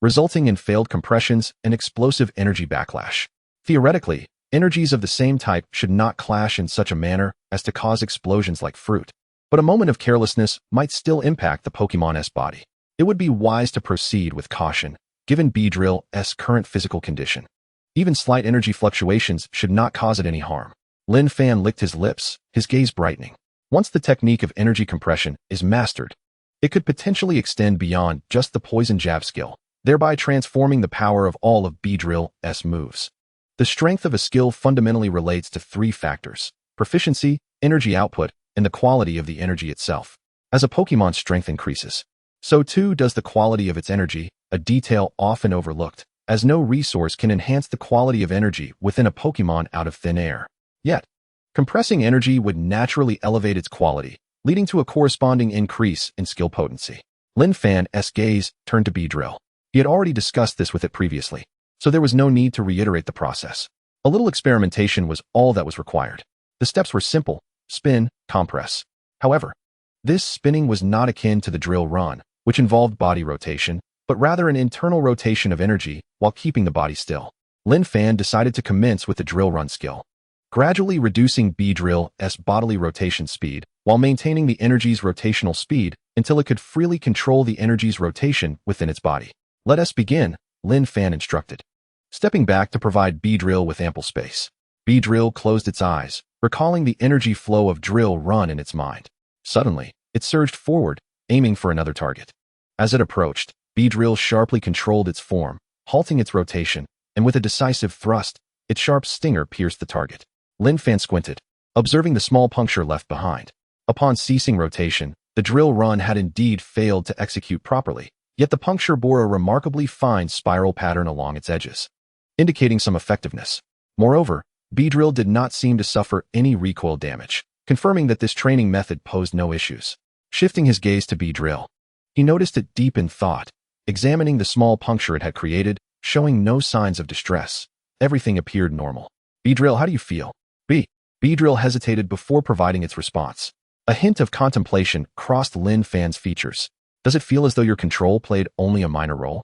[SPEAKER 1] resulting in failed compressions and explosive energy backlash. Theoretically, energies of the same type should not clash in such a manner as to cause explosions like fruit, but a moment of carelessness might still impact the Pokémon's body. It would be wise to proceed with caution, given Beedrill's current physical condition. Even slight energy fluctuations should not cause it any harm. Lin Fan licked his lips, his gaze brightening. Once the technique of energy compression is mastered, it could potentially extend beyond just the Poison Jab skill, thereby transforming the power of all of Beedrill's moves. The strength of a skill fundamentally relates to 3 factors: proficiency, energy output, and the quality of the energy itself. As a Pokémon's strength increases, so too does the quality of its energy, a detail often overlooked, as no resource can enhance the quality of energy within a Pokémon out of thin air. Yet, compressing energy would naturally elevate its quality, leading to a corresponding increase in skill potency. Lin Fan's gaze turned to Beedrill. He had already discussed this with it previously, so there was no need to reiterate the process. A little experimentation was all that was required. The steps were simple: spin, compress. However, this spinning was not akin to the drill run, which involved body rotation, but rather an internal rotation of energy while keeping the body still. Lin Fan decided to commence with the drill run skill, gradually reducing Beedrill's bodily rotation speed while maintaining the energy's rotational speed until it could freely control the energy's rotation within its body. "Let us begin," Lin Fan instructed, stepping back to provide Beedrill with ample space. Beedrill closed its eyes, recalling the energy flow of drill run in its mind. Suddenly, it surged forward, aiming for another target. As it approached, Beedrill sharply controlled its form, halting its rotation, and with a decisive thrust, its sharp stinger pierced the target. Lin Fan squinted, observing the small puncture left behind. Upon ceasing rotation, the drill run had indeed failed to execute properly, yet the puncture bore a remarkably fine spiral pattern along its edges, indicating some effectiveness. Moreover, Beedrill did not seem to suffer any recoil damage, confirming that this training method posed no issues. Shifting his gaze to Beedrill, he noticed it deep in thought, examining the small puncture it had created, showing no signs of distress. Everything appeared normal. "Beedrill, how do you feel?" Beedrill hesitated before providing its response. A hint of contemplation crossed Lin Fan's features. "Does it feel as though your control played only a minor role?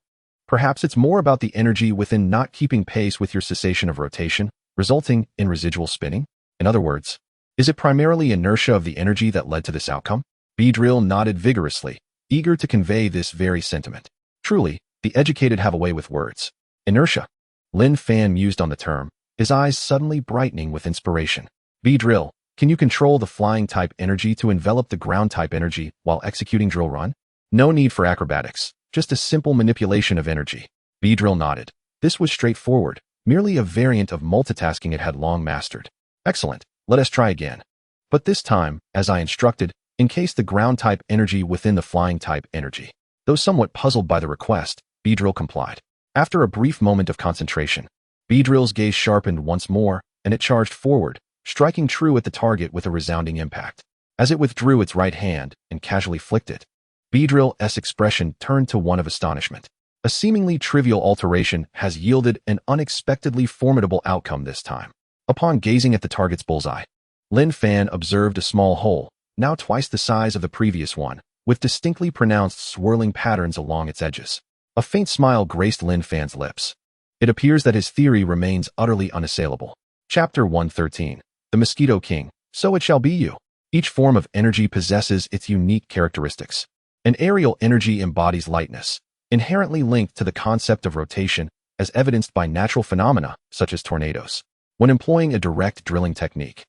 [SPEAKER 1] Perhaps it's more about the energy within not keeping pace with your cessation of rotation, resulting in residual spinning? In other words, is it primarily inertia of the energy that led to this outcome?" Beedrill nodded vigorously, eager to convey this very sentiment. Truly, the educated have a way with words. "Inertia." Lin Fan mused on the term, his eyes suddenly brightening with inspiration. "Beedrill, can you control the flying-type energy to envelop the ground-type energy while executing drill run?" "No need for acrobatics, just a simple manipulation of energy." Beedrill nodded. This was straightforward, merely a variant of multitasking it had long mastered. "Excellent, let us try again. But this time, as I instructed, encase the ground-type energy within the flying-type energy. Though somewhat puzzled by the request, Beedrill complied. After a brief moment of concentration, Beedrill's gaze sharpened once more, and it charged forward, striking true at the target with a resounding impact. As it withdrew its right hand and casually flicked it, Beedrill's expression turned to one of astonishment. A seemingly trivial alteration has yielded an unexpectedly formidable outcome this time. Upon gazing at the target's bullseye, Lin Fan observed a small hole, now twice the size of the previous one, with distinctly pronounced swirling patterns along its edges. A faint smile graced Lin Fan's lips. It appears that his theory remains utterly unassailable. Chapter 113. The Mosquito King. So it shall be you. Each form of energy possesses its unique characteristics. An aerial energy embodies lightness, inherently linked to the concept of rotation, as evidenced by natural phenomena such as tornadoes. When employing a direct drilling technique,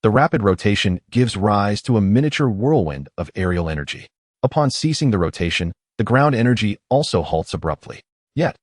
[SPEAKER 1] the rapid rotation gives rise to a miniature whirlwind of aerial energy. Upon ceasing the rotation, the ground energy also halts abruptly. Yet,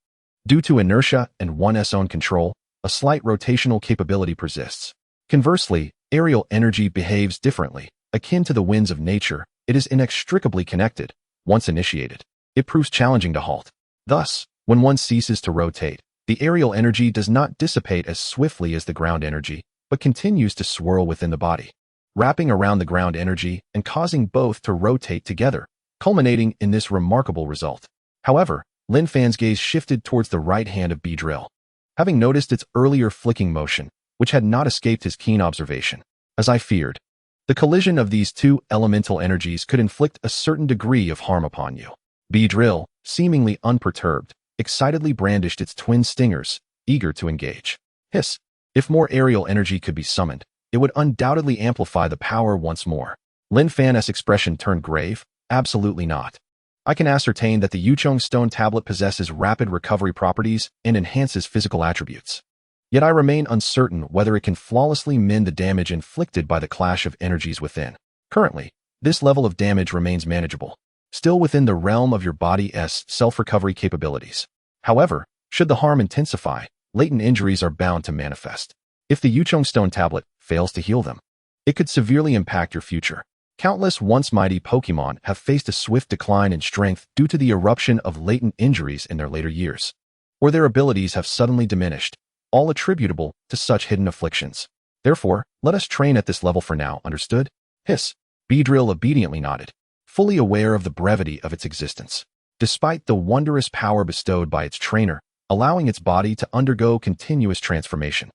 [SPEAKER 1] due to inertia and one's own control, a slight rotational capability persists. Conversely, aerial energy behaves differently. Akin to the winds of nature, it is inextricably connected. Once initiated, it proves challenging to halt. Thus, when one ceases to rotate, the aerial energy does not dissipate as swiftly as the ground energy, but continues to swirl within the body, wrapping around the ground energy and causing both to rotate together, culminating in this remarkable result. However, Lin Fan's gaze shifted towards the right hand of Beedrill, having noticed its earlier flicking motion, which had not escaped his keen observation. As I feared, the collision of these two elemental energies could inflict a certain degree of harm upon you. Beedrill, seemingly unperturbed, excitedly brandished its twin stingers, eager to engage. Hiss! If more aerial energy could be summoned, it would undoubtedly amplify the power once more. Lin Fan's expression turned grave. Absolutely not. I can ascertain that the Yuchong Stone tablet possesses rapid recovery properties and enhances physical attributes. Yet I remain uncertain whether it can flawlessly mend the damage inflicted by the clash of energies within. Currently, this level of damage remains manageable, still within the realm of your body's self-recovery capabilities. However, should the harm intensify, latent injuries are bound to manifest. If the Yuchong Stone tablet fails to heal them, it could severely impact your future. Countless once mighty Pokémon have faced a swift decline in strength due to the eruption of latent injuries in their later years, or their abilities have suddenly diminished, all attributable to such hidden afflictions. Therefore, let us train at this level for now, understood? Hiss! Beedrill obediently nodded, fully aware of the brevity of its existence. Despite the wondrous power bestowed by its trainer, allowing its body to undergo continuous transformation,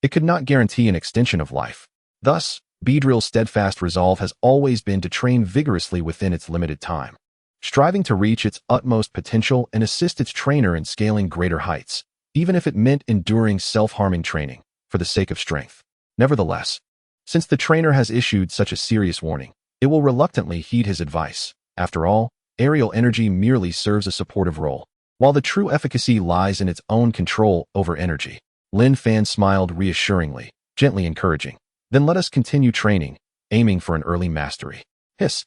[SPEAKER 1] it could not guarantee an extension of life. Thus, Beedrill's steadfast resolve has always been to train vigorously within its limited time, striving to reach its utmost potential and assist its trainer in scaling greater heights, even if it meant enduring self-harming training, for the sake of strength. Nevertheless, since the trainer has issued such a serious warning, it will reluctantly heed his advice. After all, aerial energy merely serves a supportive role, while the true efficacy lies in its own control over energy. Lin Fan smiled reassuringly, gently encouraging. Then let us continue training, aiming for an early mastery. Hiss!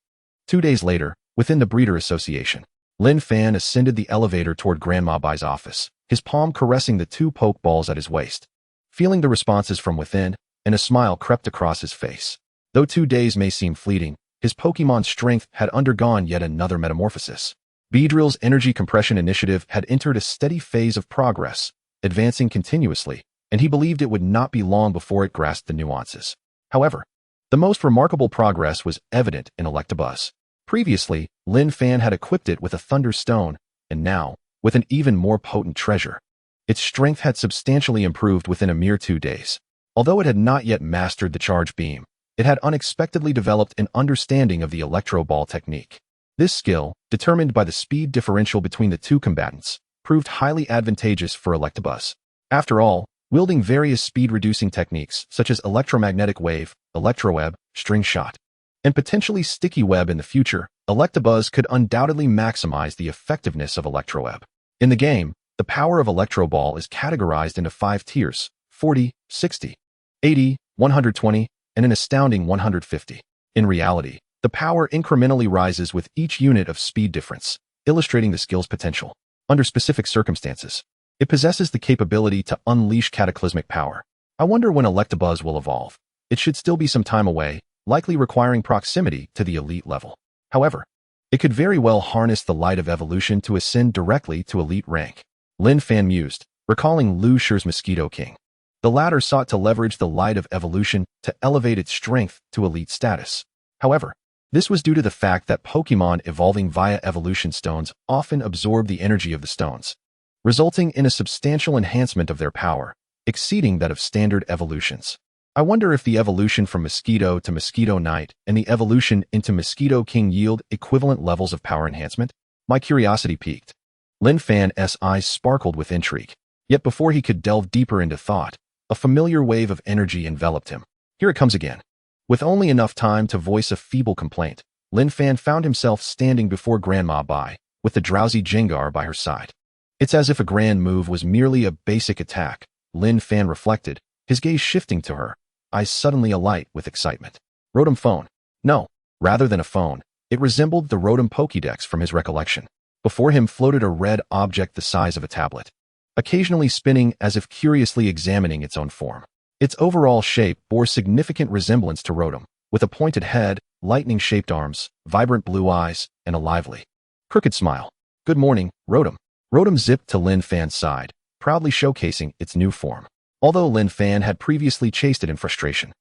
[SPEAKER 1] 2 days later, within the Breeder Association, Lin Fan ascended the elevator toward Grandma Bai's office, his palm caressing the 2 pokeballs at his waist. Feeling the responses from within, and a smile crept across his face. Though 2 days may seem fleeting, his Pokemon's strength had undergone yet another metamorphosis. Beedrill's energy compression initiative had entered a steady phase of progress, advancing continuously, and he believed it would not be long before it grasped the nuances. However, the most remarkable progress was evident in Electabuzz. Previously, Lin Fan had equipped it with a Thunder Stone, and now, with an even more potent treasure. Its strength had substantially improved within a mere 2 days. Although it had not yet mastered the Charge Beam, it had unexpectedly developed an understanding of the Electro Ball technique. This skill, determined by the speed differential between the 2 combatants, proved highly advantageous for Electabuzz. After all, wielding various speed-reducing techniques such as electromagnetic wave, electroweb, string shot, and potentially sticky web in the future, Electabuzz could undoubtedly maximize the effectiveness of electroweb. In the game, the power of Electro Ball is categorized into 5 tiers: 40, 60, 80, 120, and an astounding 150. In reality, the power incrementally rises with each unit of speed difference, illustrating the skill's potential. Under specific circumstances, it possesses the capability to unleash cataclysmic power. I wonder when Electabuzz will evolve. It should still be some time away. likely requiring proximity to the elite level. However, it could very well harness the light of evolution to ascend directly to elite rank. Lin Fan mused, recalling Lu Shi's Mosquito King. The latter sought to leverage the light of evolution to elevate its strength to elite status. However, this was due to the fact that Pokémon evolving via evolution stones often absorb the energy of the stones, resulting in a substantial enhancement of their power, exceeding that of standard evolutions. I wonder if the evolution from Mosquito to Mosquito Knight and the evolution into Mosquito King yield equivalent levels of power enhancement? My curiosity piqued. Lin Fan's eyes sparkled with intrigue. Yet before he could delve deeper into thought, a familiar wave of energy enveloped him. Here it comes again. With only enough time to voice a feeble complaint, Lin Fan found himself standing before Grandma Bai, with the drowsy Jengar by her side. It's as if a grand move was merely a basic attack, Lin Fan reflected, his gaze shifting to her, eyes suddenly alight with excitement. Rotom phone. No, rather than a phone, it resembled the Rotom Pokédex from his recollection. Before him floated a red object the size of a tablet, occasionally spinning as if curiously examining its own form. Its overall shape bore significant resemblance to Rotom, with a pointed head, lightning-shaped arms, vibrant blue eyes, and a lively, crooked smile. Good morning, Rotom. Rotom zipped to Lin Fan's side, proudly showcasing its new form. Although Lin Fan had previously chased it in frustration,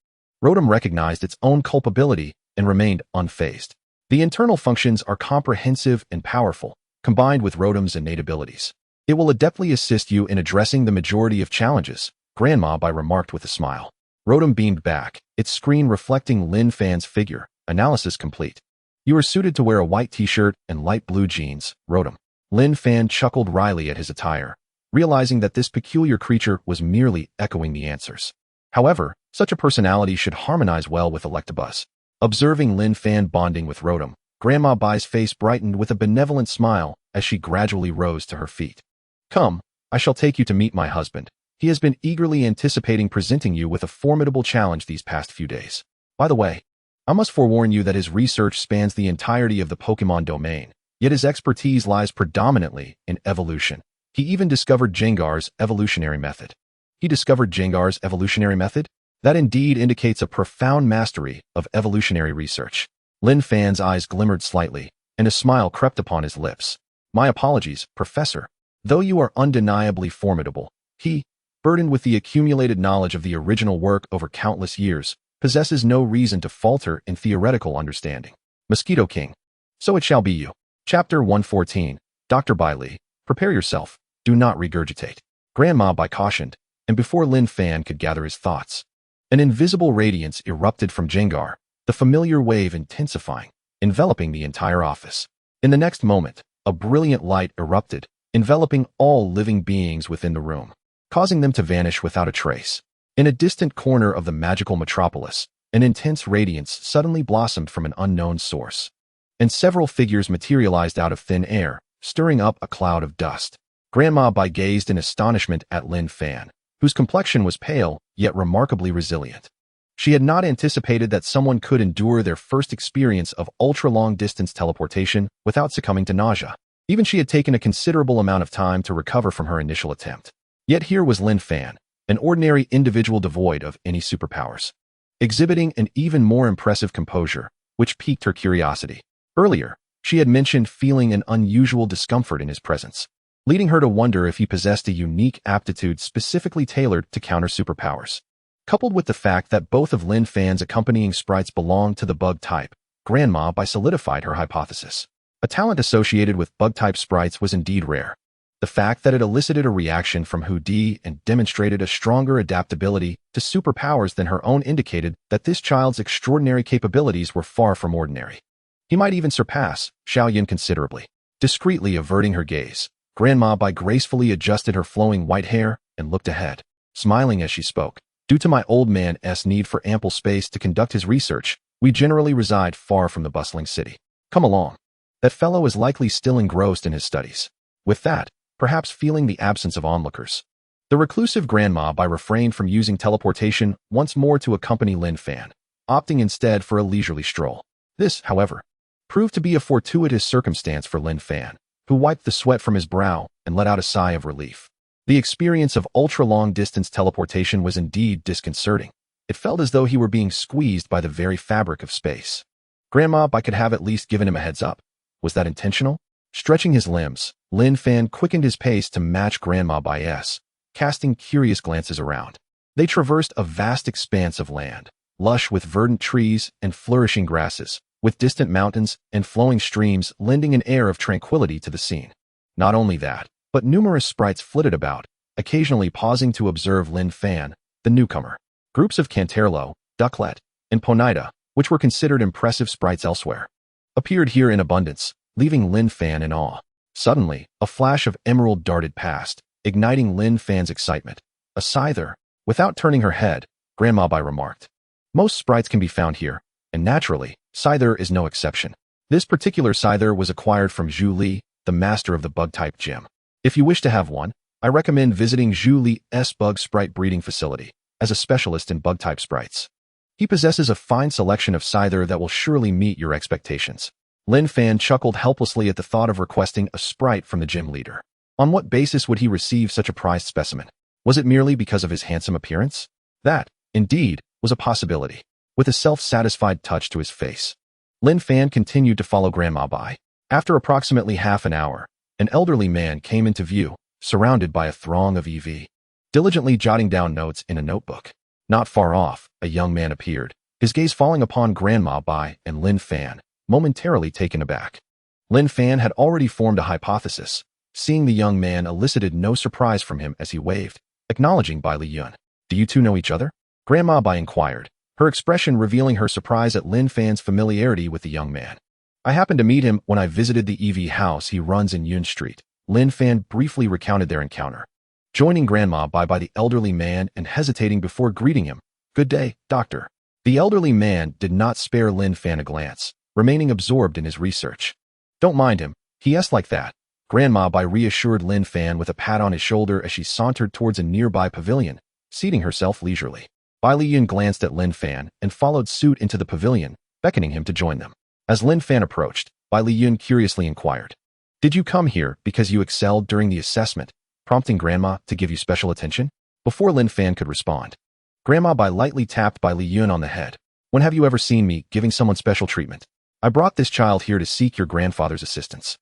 [SPEAKER 1] Rotom recognized its own culpability and remained unfazed. The internal functions are comprehensive and powerful, combined with Rotom's innate abilities. It will adeptly assist you in addressing the majority of challenges, Grandma Bai remarked with a smile. Rotom beamed back, its screen reflecting Lin Fan's figure. Analysis complete. You are suited to wear a white t-shirt and light blue jeans, Rotom. Lin Fan chuckled wryly at his attire, realizing that this peculiar creature was merely echoing the answers. However, such a personality should harmonize well with Electabuzz. Observing Lin Fan bonding with Rotom, Grandma Bai's face brightened with a benevolent smile as she gradually rose to her feet. Come, I shall take you to meet my husband. He has been eagerly anticipating presenting you with a formidable challenge these past few days. By the way, I must forewarn you that his research spans the entirety of the Pokémon domain, yet his expertise lies predominantly in evolution. He even discovered Jengar's evolutionary method. He discovered Jengar's evolutionary method? That indeed indicates a profound mastery of evolutionary research. Lin Fan's eyes glimmered slightly, and a smile crept upon his lips. My apologies, Professor. Though you are undeniably formidable, he, burdened with the accumulated knowledge of the original work over countless years, possesses no reason to falter in theoretical understanding. Mosquito King. So it shall be you. Chapter 114. Dr. Bai Li. Prepare yourself. Do not regurgitate. Grandma Bai cautioned, and before Lin Fan could gather his thoughts, an invisible radiance erupted from Jengar, the familiar wave intensifying, enveloping the entire office. In the next moment, a brilliant light erupted, enveloping all living beings within the room, causing them to vanish without a trace. In a distant corner of the magical metropolis, an intense radiance suddenly blossomed from an unknown source, and several figures materialized out of thin air, stirring up a cloud of dust. Grandma Bai gazed in astonishment at Lin Fan, whose complexion was pale, yet remarkably resilient. She had not anticipated that someone could endure their first experience of ultra-long-distance teleportation without succumbing to nausea. Even she had taken a considerable amount of time to recover from her initial attempt. Yet here was Lin Fan, an ordinary individual devoid of any superpowers, exhibiting an even more impressive composure, which piqued her curiosity. Earlier, she had mentioned feeling an unusual discomfort in his presence, leading her to wonder if he possessed a unique aptitude specifically tailored to counter superpowers. Coupled with the fact that both of Lin Fan's accompanying sprites belonged to the bug type, Grandma Bai solidified her hypothesis. A talent associated with bug-type sprites was indeed rare. The fact that it elicited a reaction from Hudi and demonstrated a stronger adaptability to superpowers than her own indicated that this child's extraordinary capabilities were far from ordinary. He might even surpass Xiaoyan considerably. Discreetly averting her gaze, Grandma Bai gracefully adjusted her flowing white hair and looked ahead, smiling as she spoke. Due to my old man's need for ample space to conduct his research, we generally reside far from the bustling city. Come along. That fellow is likely still engrossed in his studies. With that, perhaps feeling the absence of onlookers, the reclusive Grandma Bai refrained from using teleportation once more to accompany Lin Fan, opting instead for a leisurely stroll. This, however, proved to be a fortuitous circumstance for Lin Fan, who wiped the sweat from his brow and let out a sigh of relief. The experience of ultra-long-distance teleportation was indeed disconcerting, It felt as though he were being squeezed by the very fabric of space. Grandma, I could have at least given him a heads up. Was that intentional? Stretching his limbs, Lin Fan quickened his pace to match Grandma Bai's, casting curious glances around. They traversed a vast expanse of land, lush with verdant trees and flourishing grasses, with distant mountains and flowing streams lending an air of tranquility to the scene. Not only that, but numerous sprites flitted about, occasionally pausing to observe Lin Fan, the newcomer. Groups of Canterlo, Ducklet, and Ponyta, which were considered impressive sprites elsewhere, appeared here in abundance, leaving Lin Fan in awe. Suddenly, a flash of emerald darted past, igniting Lin Fan's excitement. A scyther. Without turning her head, Grandma Bai remarked. Most sprites can be found here, and naturally, scyther is no exception. This particular scyther was acquired from Zhu Li, the master of the bug-type gym. If you wish to have one, I recommend visiting Zhu Li's bug sprite breeding facility, as a specialist in bug-type sprites. He possesses a fine selection of scyther that will surely meet your expectations. Lin Fan chuckled helplessly at the thought of requesting a sprite from the gym leader. On what basis would he receive such a prized specimen? Was it merely because of his handsome appearance? That, indeed, was a possibility. With a self-satisfied touch to his face, Lin Fan continued to follow Grandma Bai. After approximately half an hour, an elderly man came into view, surrounded by a throng of diligently jotting down notes in a notebook. Not far off, a young man appeared, his gaze falling upon Grandma Bai and Lin Fan, momentarily taken aback. Lin Fan had already formed a hypothesis. Seeing the young man elicited no surprise from him as he waved, acknowledging Bai Liyun. Do you two know each other? Grandma Bai inquired, her expression revealing her surprise at Lin Fan's familiarity with the young man. I happened to meet him when I visited the EV house he runs in Yun Street. Lin Fan briefly recounted their encounter, joining Grandma Bai by the elderly man and hesitating before greeting him. Good day, doctor. The elderly man did not spare Lin Fan a glance, remaining absorbed in his research. Don't mind him, he is like that. Grandma Bai reassured Lin Fan with a pat on his shoulder as she sauntered towards a nearby pavilion, seating herself leisurely. Bai Liyun glanced at Lin Fan and followed suit into the pavilion, beckoning him to join them. As Lin Fan approached, Bai Liyun curiously inquired, Did you come here because you excelled during the assessment, prompting Grandma to give you special attention? Before Lin Fan could respond, Grandma Bai lightly tapped Bai Liyun on the head. When have you ever seen me giving someone special treatment? I brought this child here to seek your grandfather's assistance.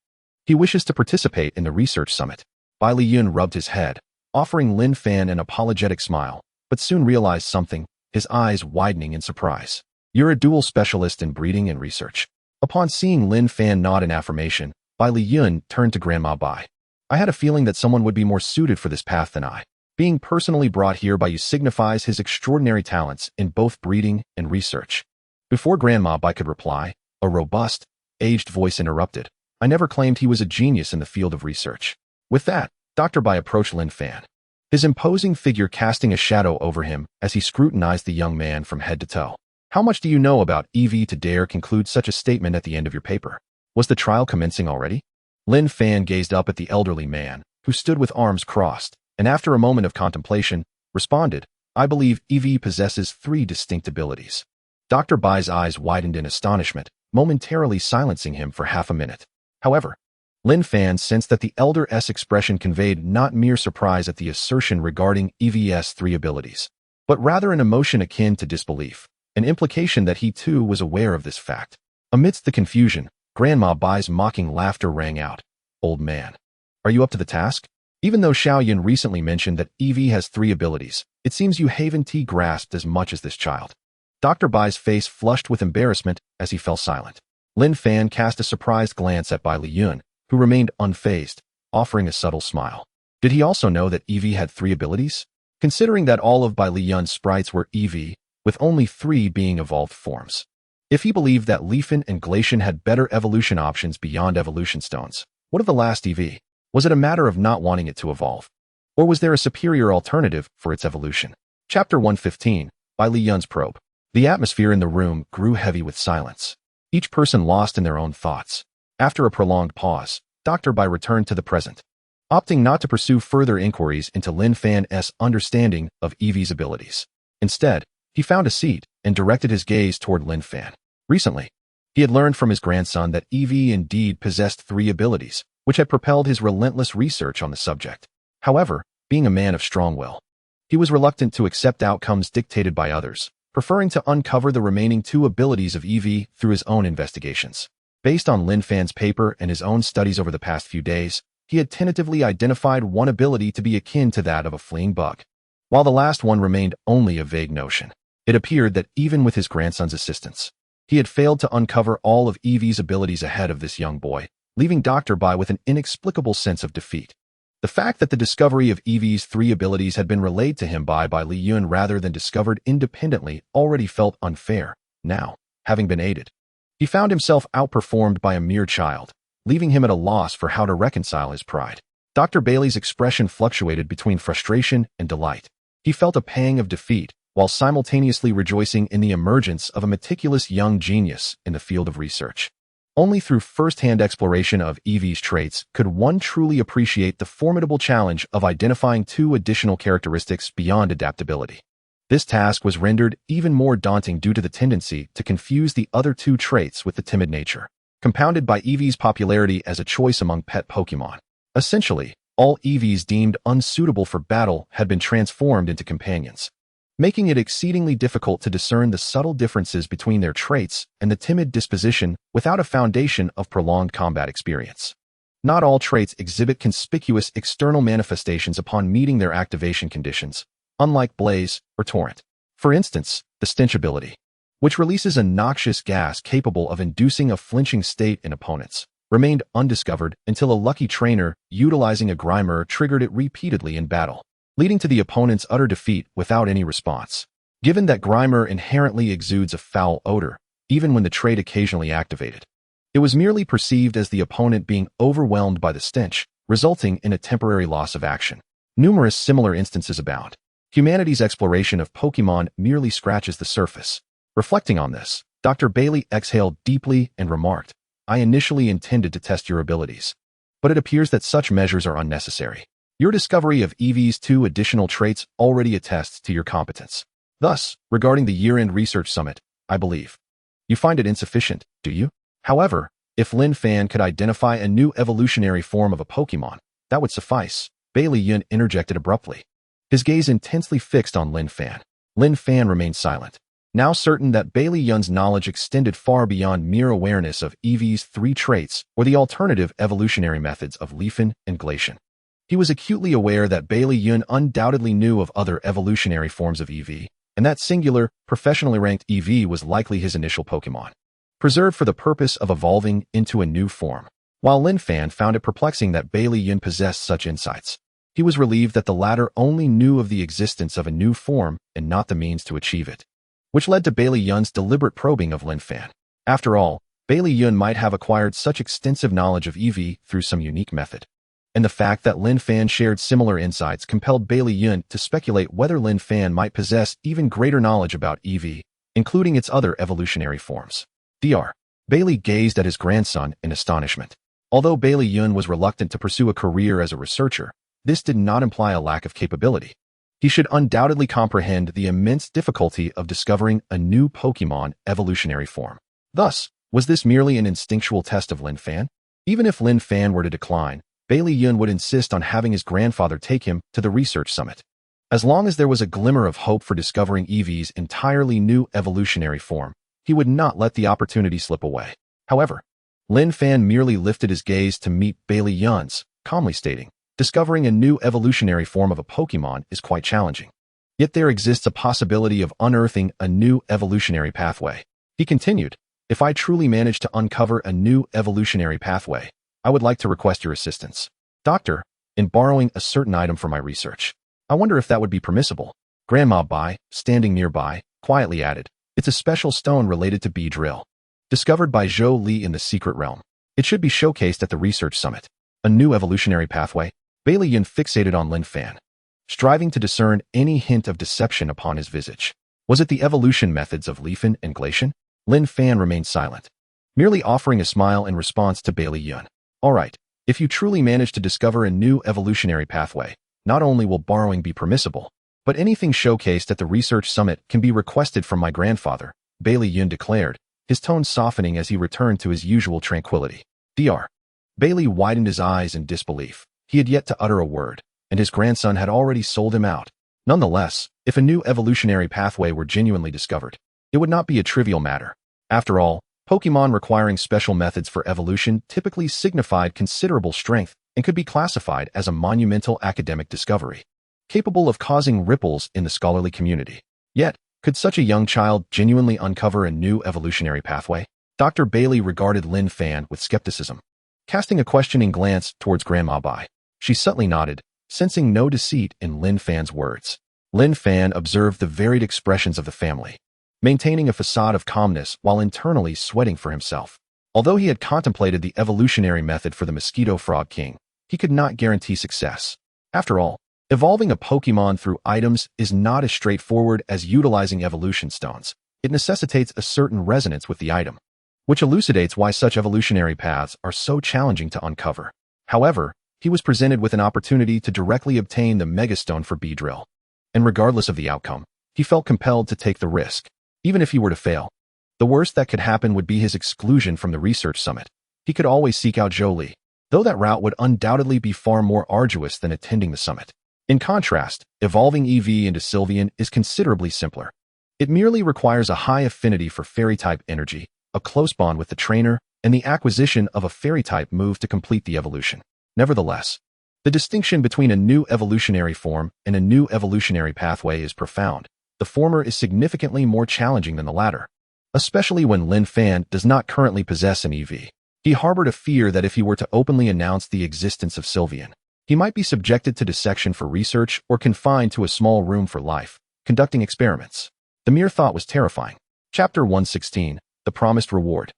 [SPEAKER 1] He wishes to participate in the research summit. Bai Liyun rubbed his head, offering Lin Fan an apologetic smile, but soon realized something, his eyes widening in surprise. You're a dual specialist in breeding and research. Upon seeing Lin Fan nod in affirmation, Bai Liyun turned to Grandma Bai. I had a feeling that someone would be more suited for this path than I. Being personally brought here by you signifies his extraordinary talents in both breeding and research. Before Grandma Bai could reply, a robust, aged voice interrupted. I never claimed he was a genius in the field of research. With that, Dr. Bai approached Lin Fan, his imposing figure casting a shadow over him as he scrutinized the young man from head to toe. How much do you know about EV to dare conclude such a statement at the end of your paper? Was the trial commencing already? Lin Fan gazed up at the elderly man, who stood with arms crossed, and after a moment of contemplation, responded, I believe EV possesses 3 distinct abilities. Dr. Bai's eyes widened in astonishment, momentarily silencing him for half a minute. However, Lin Fan sensed that the elder's expression conveyed not mere surprise at the assertion regarding EV's 3 abilities, but rather an emotion akin to disbelief, an implication that he too was aware of this fact. Amidst the confusion, Grandma Bai's mocking laughter rang out. Old man, are you up to the task? Even though Xiaoyan recently mentioned that EV has 3 abilities, it seems you haven't grasped as much as this child. Dr. Bai's face flushed with embarrassment as he fell silent. Lin Fan cast a surprised glance at Bai Liyun, who remained unfazed, offering a subtle smile. Did he also know that EV had 3 abilities? Considering that all of Bai Liyun's sprites were EV, with only 3 being evolved forms. If he believed that Lifan and Glacian had better evolution options beyond evolution stones, what of the last EV? Was it a matter of not wanting it to evolve? Or was there a superior alternative for its evolution? Chapter 115, Bai Liyun's probe. The atmosphere in the room grew heavy with silence, each person lost in their own thoughts. After a prolonged pause, Dr. Bai returned to the present, opting not to pursue further inquiries into Lin Fan's understanding of EV's abilities. Instead, he found a seat and directed his gaze toward Lin Fan. Recently, he had learned from his grandson that EV indeed possessed 3 abilities, which had propelled his relentless research on the subject. However, being a man of strong will, he was reluctant to accept outcomes dictated by others, preferring to uncover the remaining 2 abilities of Eevee through his own investigations. Based on Lin Fan's paper and his own studies over the past few days, he had tentatively identified one ability to be akin to that of a fleeing bug, while the last one remained only a vague notion. It appeared that even with his grandson's assistance, he had failed to uncover all of Eevee's abilities ahead of this young boy, leaving Dr. Bai with an inexplicable sense of defeat. The fact that the discovery of Eevee's 3 abilities had been relayed to him by Li Yun rather than discovered independently already felt unfair. Now, having been aided, he found himself outperformed by a mere child, leaving him at a loss for how to reconcile his pride. Dr. Bailey's expression fluctuated between frustration and delight. He felt a pang of defeat, while simultaneously rejoicing in the emergence of a meticulous young genius in the field of research. Only through first-hand exploration of Eevee's traits could one truly appreciate the formidable challenge of identifying 2 additional characteristics beyond adaptability. This task was rendered even more daunting due to the tendency to confuse the other 2 traits with the timid nature, compounded by Eevee's popularity as a choice among pet Pokémon. Essentially, all Eevees deemed unsuitable for battle had been transformed into companions, making it exceedingly difficult to discern the subtle differences between their traits and the timid disposition without a foundation of prolonged combat experience. Not all traits exhibit conspicuous external manifestations upon meeting their activation conditions, unlike Blaze or Torrent. For instance, the stench ability, which releases a noxious gas capable of inducing a flinching state in opponents, remained undiscovered until a lucky trainer utilizing a Grimer triggered it repeatedly in battle, leading to the opponent's utter defeat without any response. Given that Grimer inherently exudes a foul odor, even when the trait occasionally activated, it was merely perceived as the opponent being overwhelmed by the stench, resulting in a temporary loss of action. Numerous similar instances abound. Humanity's exploration of Pokémon merely scratches the surface. Reflecting on this, Dr. Bailey exhaled deeply and remarked, "I initially intended to test your abilities, but it appears that such measures are unnecessary. Your discovery of Eevee's 2 additional traits already attests to your competence. Thus, regarding the year-end research summit, I believe you find it insufficient, do you? However, if Lin Fan could identify a new evolutionary form of a Pokémon, that would suffice." Bailey Yun interjected abruptly, his gaze intensely fixed on Lin Fan. Lin Fan remained silent, now certain that Bailey Yun's knowledge extended far beyond mere awareness of Eevee's 3 traits or the alternative evolutionary methods of Leafin and Glacian. He was acutely aware that Bailey Yun undoubtedly knew of other evolutionary forms of Eevee, and that singular, professionally ranked Eevee was likely his initial Pokémon, preserved for the purpose of evolving into a new form. While Lin Fan found it perplexing that Bailey Yun possessed such insights, he was relieved that the latter only knew of the existence of a new form and not the means to achieve it, which led to Bailey Yun's deliberate probing of Lin Fan. After all, Bailey Yun might have acquired such extensive knowledge of Eevee through some unique method, and the fact that Lin Fan shared similar insights compelled Bailey Yun to speculate whether Lin Fan might possess even greater knowledge about Eevee, including its other evolutionary forms. Dr. Bailey gazed at his grandson in astonishment. Although Bailey Yun was reluctant to pursue a career as a researcher, this did not imply a lack of capability. He should undoubtedly comprehend the immense difficulty of discovering a new Pokémon evolutionary form. Thus, was this merely an instinctual test of Lin Fan? Even if Lin Fan were to decline, Bailey Yun would insist on having his grandfather take him to the research summit. As long as there was a glimmer of hope for discovering Eevee's entirely new evolutionary form, he would not let the opportunity slip away. However, Lin Fan merely lifted his gaze to meet Bailey Yun's, calmly stating, "Discovering a new evolutionary form of a Pokémon is quite challenging. Yet there exists a possibility of unearthing a new evolutionary pathway." He continued, "If I truly manage to uncover a new evolutionary pathway, I would like to request your assistance, Doctor, in borrowing a certain item for my research. I wonder if that would be permissible." Grandma Bai, standing nearby, quietly added, "It's a special stone related to bee drill, discovered by Zhou Li in the Secret Realm. It should be showcased at the research summit." A new evolutionary pathway? Bailey Yun fixated on Lin Fan, striving to discern any hint of deception upon his visage. Was it the evolution methods of Leafin and Glacian? Lin Fan remained silent, merely offering a smile in response to Bailey Yun. "All right, if you truly manage to discover a new evolutionary pathway, not only will borrowing be permissible, but anything showcased at the research summit can be requested from my grandfather," Bailey Yun declared, his tone softening as he returned to his usual tranquility. Dr. Bailey widened his eyes in disbelief. He had yet to utter a word, and his grandson had already sold him out. Nonetheless, if a new evolutionary pathway were genuinely discovered, it would not be a trivial matter. After all, Pokémon requiring special methods for evolution typically signified considerable strength and could be classified as a monumental academic discovery, capable of causing ripples in the scholarly community. Yet, could such a young child genuinely uncover a new evolutionary pathway? Dr. Bailey regarded Lin Fan with skepticism, casting a questioning glance towards Grandma Bai. She subtly nodded, sensing no deceit in Lin Fan's words. Lin Fan observed the varied expressions of the family, maintaining a facade of calmness while internally sweating for himself. Although he had contemplated the evolutionary method for the Mosquito Frog King, he could not guarantee success. After all, evolving a Pokémon through items is not as straightforward as utilizing evolution stones. It necessitates a certain resonance with the item, which elucidates why such evolutionary paths are so challenging to uncover. However, he was presented with an opportunity to directly obtain the Megastone for Beedrill, and regardless of the outcome, he felt compelled to take the risk. Even if he were to fail, the worst that could happen would be his exclusion from the research summit. He could always seek out Jolie, though that route would undoubtedly be far more arduous than attending the summit. In contrast, evolving EV into Sylveon is considerably simpler. It merely requires a high affinity for Fairy-type energy, a close bond with the trainer, and the acquisition of a Fairy-type move to complete the evolution. Nevertheless, the distinction between a new evolutionary form and a new evolutionary pathway is profound. The former is significantly more challenging than the latter, especially when Lin Fan does not currently possess an EV. He harbored a fear that if he were to openly announce the existence of Sylveon, he might be subjected to dissection for research or confined to a small room for life, conducting experiments. The mere thought was terrifying. Chapter 116, The Promised Reward.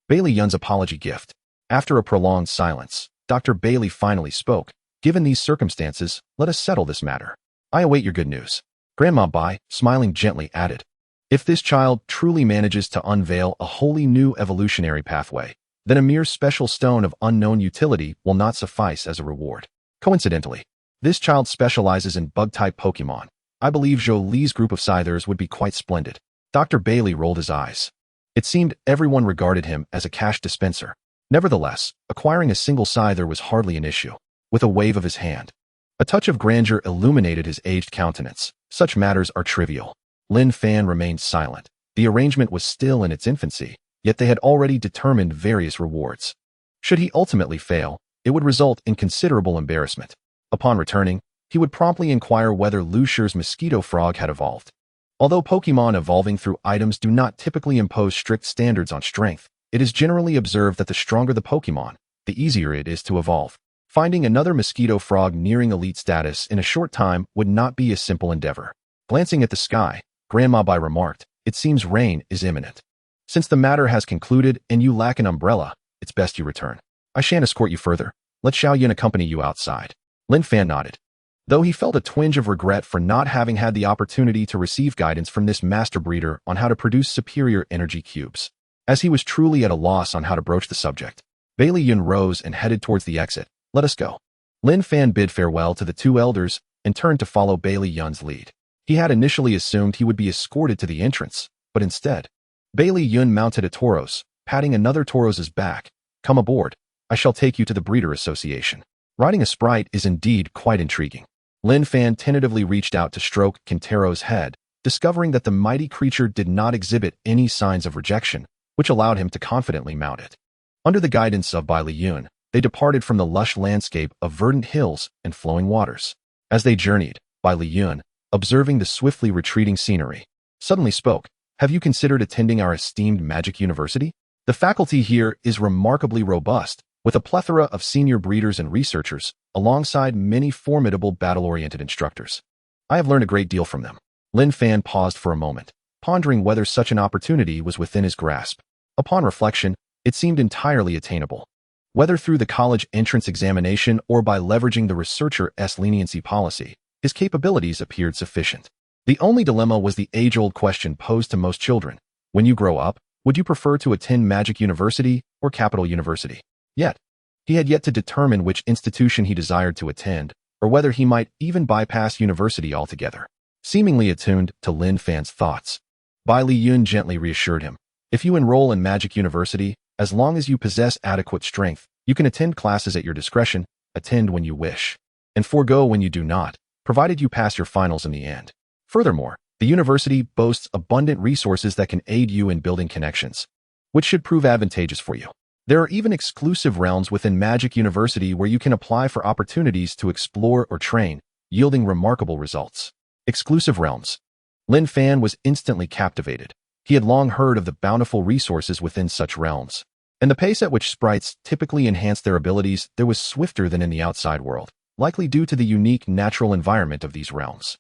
[SPEAKER 1] Bailey Yun's Apology Gift. After a prolonged silence, Dr. Bailey finally spoke. Given these circumstances, let us settle this matter. I await your good news. Grandma Bai, smiling gently, added, if this child truly manages to unveil a wholly new evolutionary pathway, then a mere special stone of unknown utility will not suffice as a reward. Coincidentally, this child specializes in bug-type Pokémon. I believe Jolie's group of Scythers would be quite splendid. Dr. Bailey rolled his eyes. It seemed everyone regarded him as a cash dispenser. Nevertheless, acquiring a single Scyther was hardly an issue. With a wave of his hand, a touch of grandeur illuminated his aged countenance. Such matters are trivial. Lin Fan remained silent. The arrangement was still in its infancy, yet they had already determined various rewards. Should he ultimately fail, it would result in considerable embarrassment. Upon returning, he would promptly inquire whether Lucire's Mosquito Frog had evolved. Although Pokémon evolving through items do not typically impose strict standards on strength, it is generally observed that the stronger the Pokémon, the easier it is to evolve. Finding another Mosquito Frog nearing elite status in a short time would not be a simple endeavor. Glancing at the sky, Grandma Bai remarked, it seems rain is imminent. Since the matter has concluded and you lack an umbrella, it's best you return. I shan't escort you further. Let Xiao Yun accompany you outside. Lin Fan nodded, though he felt a twinge of regret for not having had the opportunity to receive guidance from this master breeder on how to produce superior energy cubes. As he was truly at a loss on how to broach the subject, Bailey Yun rose and headed towards the exit. Let us go. Lin Fan bid farewell to the two elders and turned to follow Bailey Yun's lead. He had initially assumed he would be escorted to the entrance, but instead, Bailey Yun mounted a Tauros, patting another Tauros's back. Come aboard. I shall take you to the Breeder Association. Riding a sprite is indeed quite intriguing. Lin Fan tentatively reached out to stroke Kintaro's head, discovering that the mighty creature did not exhibit any signs of rejection, which allowed him to confidently mount it. Under the guidance of Bailey Yun, they departed from the lush landscape of verdant hills and flowing waters. As they journeyed, Bailey Yun, observing the swiftly retreating scenery, suddenly spoke, have you considered attending our esteemed Magic University? The faculty here is remarkably robust, with a plethora of senior breeders and researchers, alongside many formidable battle-oriented instructors. I have learned a great deal from them. Lin Fan paused for a moment, pondering whether such an opportunity was within his grasp. Upon reflection, it seemed entirely attainable. Whether through the college entrance examination or by leveraging the researcher's leniency policy, his capabilities appeared sufficient. The only dilemma was the age-old question posed to most children. When you grow up, would you prefer to attend Magic University or Capital University? Yet, he had yet to determine which institution he desired to attend, or whether he might even bypass university altogether. Seemingly attuned to Lin Fan's thoughts, Bailey Yun gently reassured him. If you enroll in Magic University, as long as you possess adequate strength, you can attend classes at your discretion, attend when you wish, and forego when you do not. provided you pass your finals in the end. Furthermore, the university boasts abundant resources that can aid you in building connections, which should prove advantageous for you. There are even exclusive realms within Magic University where you can apply for opportunities to explore or train, yielding remarkable results. Exclusive realms. Lin Fan was instantly captivated. He had long heard of the bountiful resources within such realms, and the pace at which sprites typically enhanced their abilities there was swifter than in the outside world, likely due to the unique natural environment of these realms.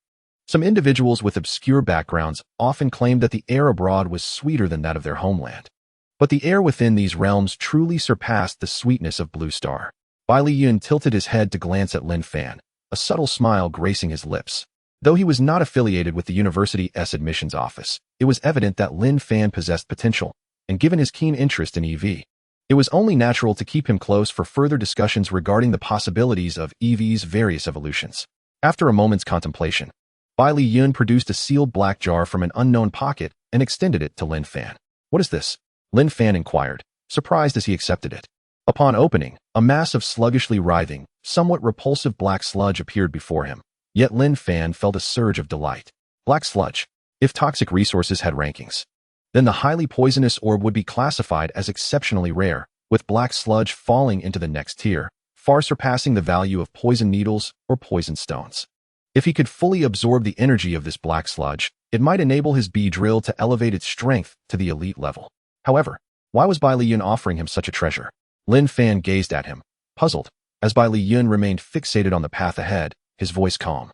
[SPEAKER 1] Some individuals with obscure backgrounds often claimed that the air abroad was sweeter than that of their homeland. But the air within these realms truly surpassed the sweetness of Blue Star. Bai Liyun tilted his head to glance at Lin Fan, a subtle smile gracing his lips. Though he was not affiliated with the university's admissions office, it was evident that Lin Fan possessed potential, and given his keen interest in EV, it was only natural to keep him close for further discussions regarding the possibilities of EV's various evolutions. After a moment's contemplation, Bai Liyun produced a sealed black jar from an unknown pocket and extended it to Lin Fan. "What is this?" Lin Fan inquired, surprised as he accepted it. Upon opening, a mass of sluggishly writhing, somewhat repulsive black sludge appeared before him. Yet Lin Fan felt a surge of delight. Black sludge. If toxic resources had rankings, then the highly poisonous orb would be classified as exceptionally rare, with black sludge falling into the next tier, far surpassing the value of poison needles or poison stones. If he could fully absorb the energy of this black sludge, it might enable his bee drill to elevate its strength to the elite level. However, why was Bai Liyun offering him such a treasure? Lin Fan gazed at him, puzzled, as Bai Liyun remained fixated on the path ahead, his voice calm.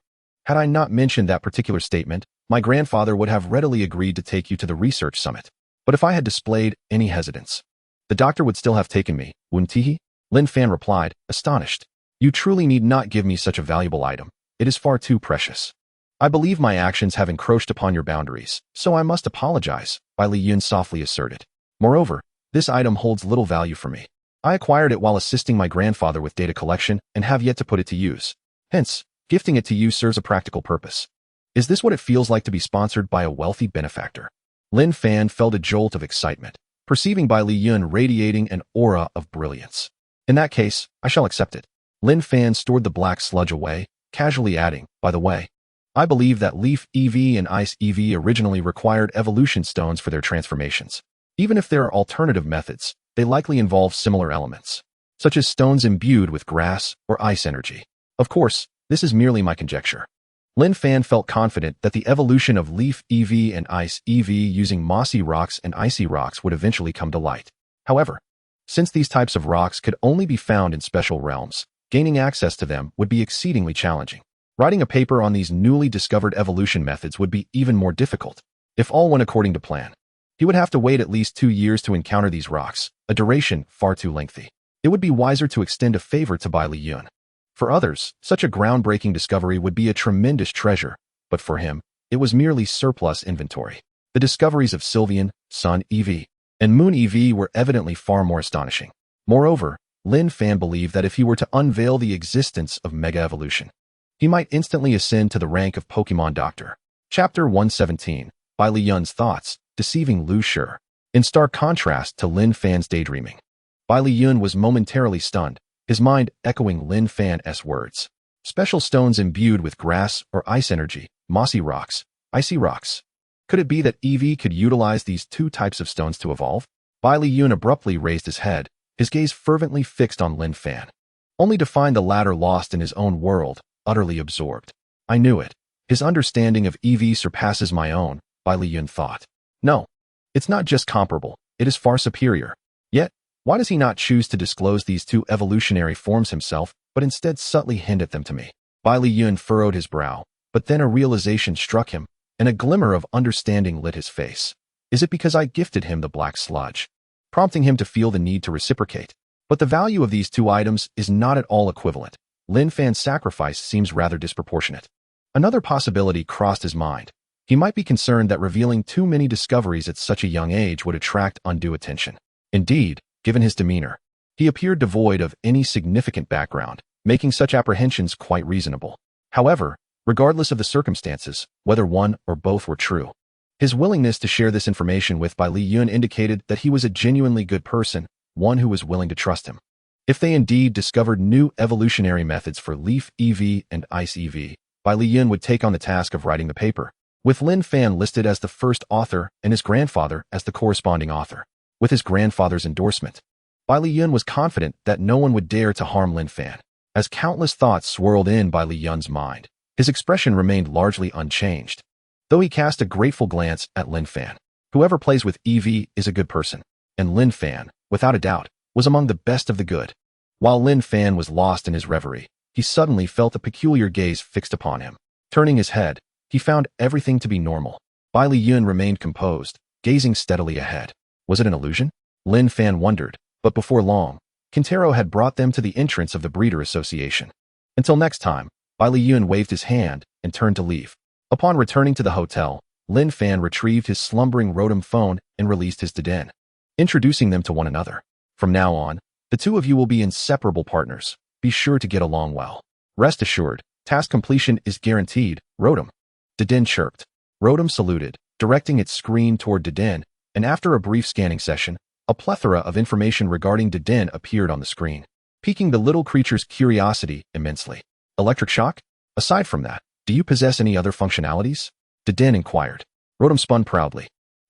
[SPEAKER 1] "Had I not mentioned that particular statement, my grandfather would have readily agreed to take you to the research summit. But if I had displayed any hesitance, the doctor would still have taken me, wouldn't he?" Lin Fan replied, astonished. "You truly need not give me such a valuable item. It is far too precious. I believe my actions have encroached upon your boundaries, so I must apologize," Bai Liyun softly asserted. "Moreover, this item holds little value for me. I acquired it while assisting my grandfather with data collection and have yet to put it to use. Hence, gifting it to you serves a practical purpose. Is this what it feels like to be sponsored by a wealthy benefactor?" Lin Fan felt a jolt of excitement, perceiving Bai Liyun radiating an aura of brilliance. "In that case, I shall accept it." Lin Fan stored the black sludge away, casually adding, "By the way, I believe that Leaf EV and Ice EV originally required evolution stones for their transformations. Even if there are alternative methods, they likely involve similar elements, such as stones imbued with grass or ice energy. Of course, this is merely my conjecture." Lin Fan felt confident that the evolution of Leaf EV and Ice EV using mossy rocks and icy rocks would eventually come to light. However, since these types of rocks could only be found in special realms, gaining access to them would be exceedingly challenging. Writing a paper on these newly discovered evolution methods would be even more difficult. If all went according to plan, he would have to wait at least 2 years to encounter these rocks, a duration far too lengthy. It would be wiser to extend a favor to Bai Liyun. For others, such a groundbreaking discovery would be a tremendous treasure, but for him, it was merely surplus inventory. The discoveries of Sylvian, Sun EV, and Moon EV were evidently far more astonishing. Moreover, Lin Fan believed that if he were to unveil the existence of Mega Evolution, he might instantly ascend to the rank of Pokémon Doctor. Chapter 117, Bai Liyun's Thoughts, Deceiving Lu Shi. In stark contrast to Lin Fan's daydreaming, Bai Liyun was momentarily stunned, his mind echoing Lin Fan's words. Special stones imbued with grass or ice energy, mossy rocks, icy rocks. Could it be that EV could utilize these two types of stones to evolve? Bai Liyun abruptly raised his head, his gaze fervently fixed on Lin Fan, only to find the latter lost in his own world, utterly absorbed. "I knew it. His understanding of EV surpasses my own," Bai Liyun thought. "No, it's not just comparable, it is far superior. Yet, why does he not choose to disclose these two evolutionary forms himself, but instead subtly hint at them to me?" Bai Liyun furrowed his brow, but then a realization struck him, and a glimmer of understanding lit his face. "Is it because I gifted him the black sludge?" Prompting him to feel the need to reciprocate. But the value of these two items is not at all equivalent. Lin Fan's sacrifice seems rather disproportionate. Another possibility crossed his mind. He might be concerned that revealing too many discoveries at such a young age would attract undue attention. Indeed, given his demeanor, he appeared devoid of any significant background, making such apprehensions quite reasonable. However, regardless of the circumstances, whether one or both were true, his willingness to share this information with Bai Liyun indicated that he was a genuinely good person, one who was willing to trust him. If they indeed discovered new evolutionary methods for Leaf EV and Ice EV, Bai Liyun would take on the task of writing the paper, with Lin Fan listed as the first author and his grandfather as the corresponding author. With his grandfather's endorsement, Bai Liyun was confident that no one would dare to harm Lin Fan. As countless thoughts swirled in Bai Liyun's mind, his expression remained largely unchanged, though he cast a grateful glance at Lin Fan. Whoever plays with EV is a good person, and Lin Fan, without a doubt, was among the best of the good. While Lin Fan was lost in his reverie, he suddenly felt a peculiar gaze fixed upon him. Turning his head, he found everything to be normal. Bai Liyun remained composed, gazing steadily ahead. Was it an illusion? Lin Fan wondered, but before long, Quintero had brought them to the entrance of the Breeder Association. Until next time, Bai Liyun waved his hand and turned to leave. Upon returning to the hotel, Lin Fan retrieved his slumbering Rotom phone and released his Diden, introducing them to one another. From now on, the two of you will be inseparable partners. Be sure to get along well. Rest assured, task completion is guaranteed, Rotom. Diden chirped. Rotom saluted, directing its screen toward Diden, and after a brief scanning session, a plethora of information regarding Diden appeared on the screen, piquing the little creature's curiosity immensely. Electric shock? Aside from that, do you possess any other functionalities? Diden inquired. Rotom spun proudly.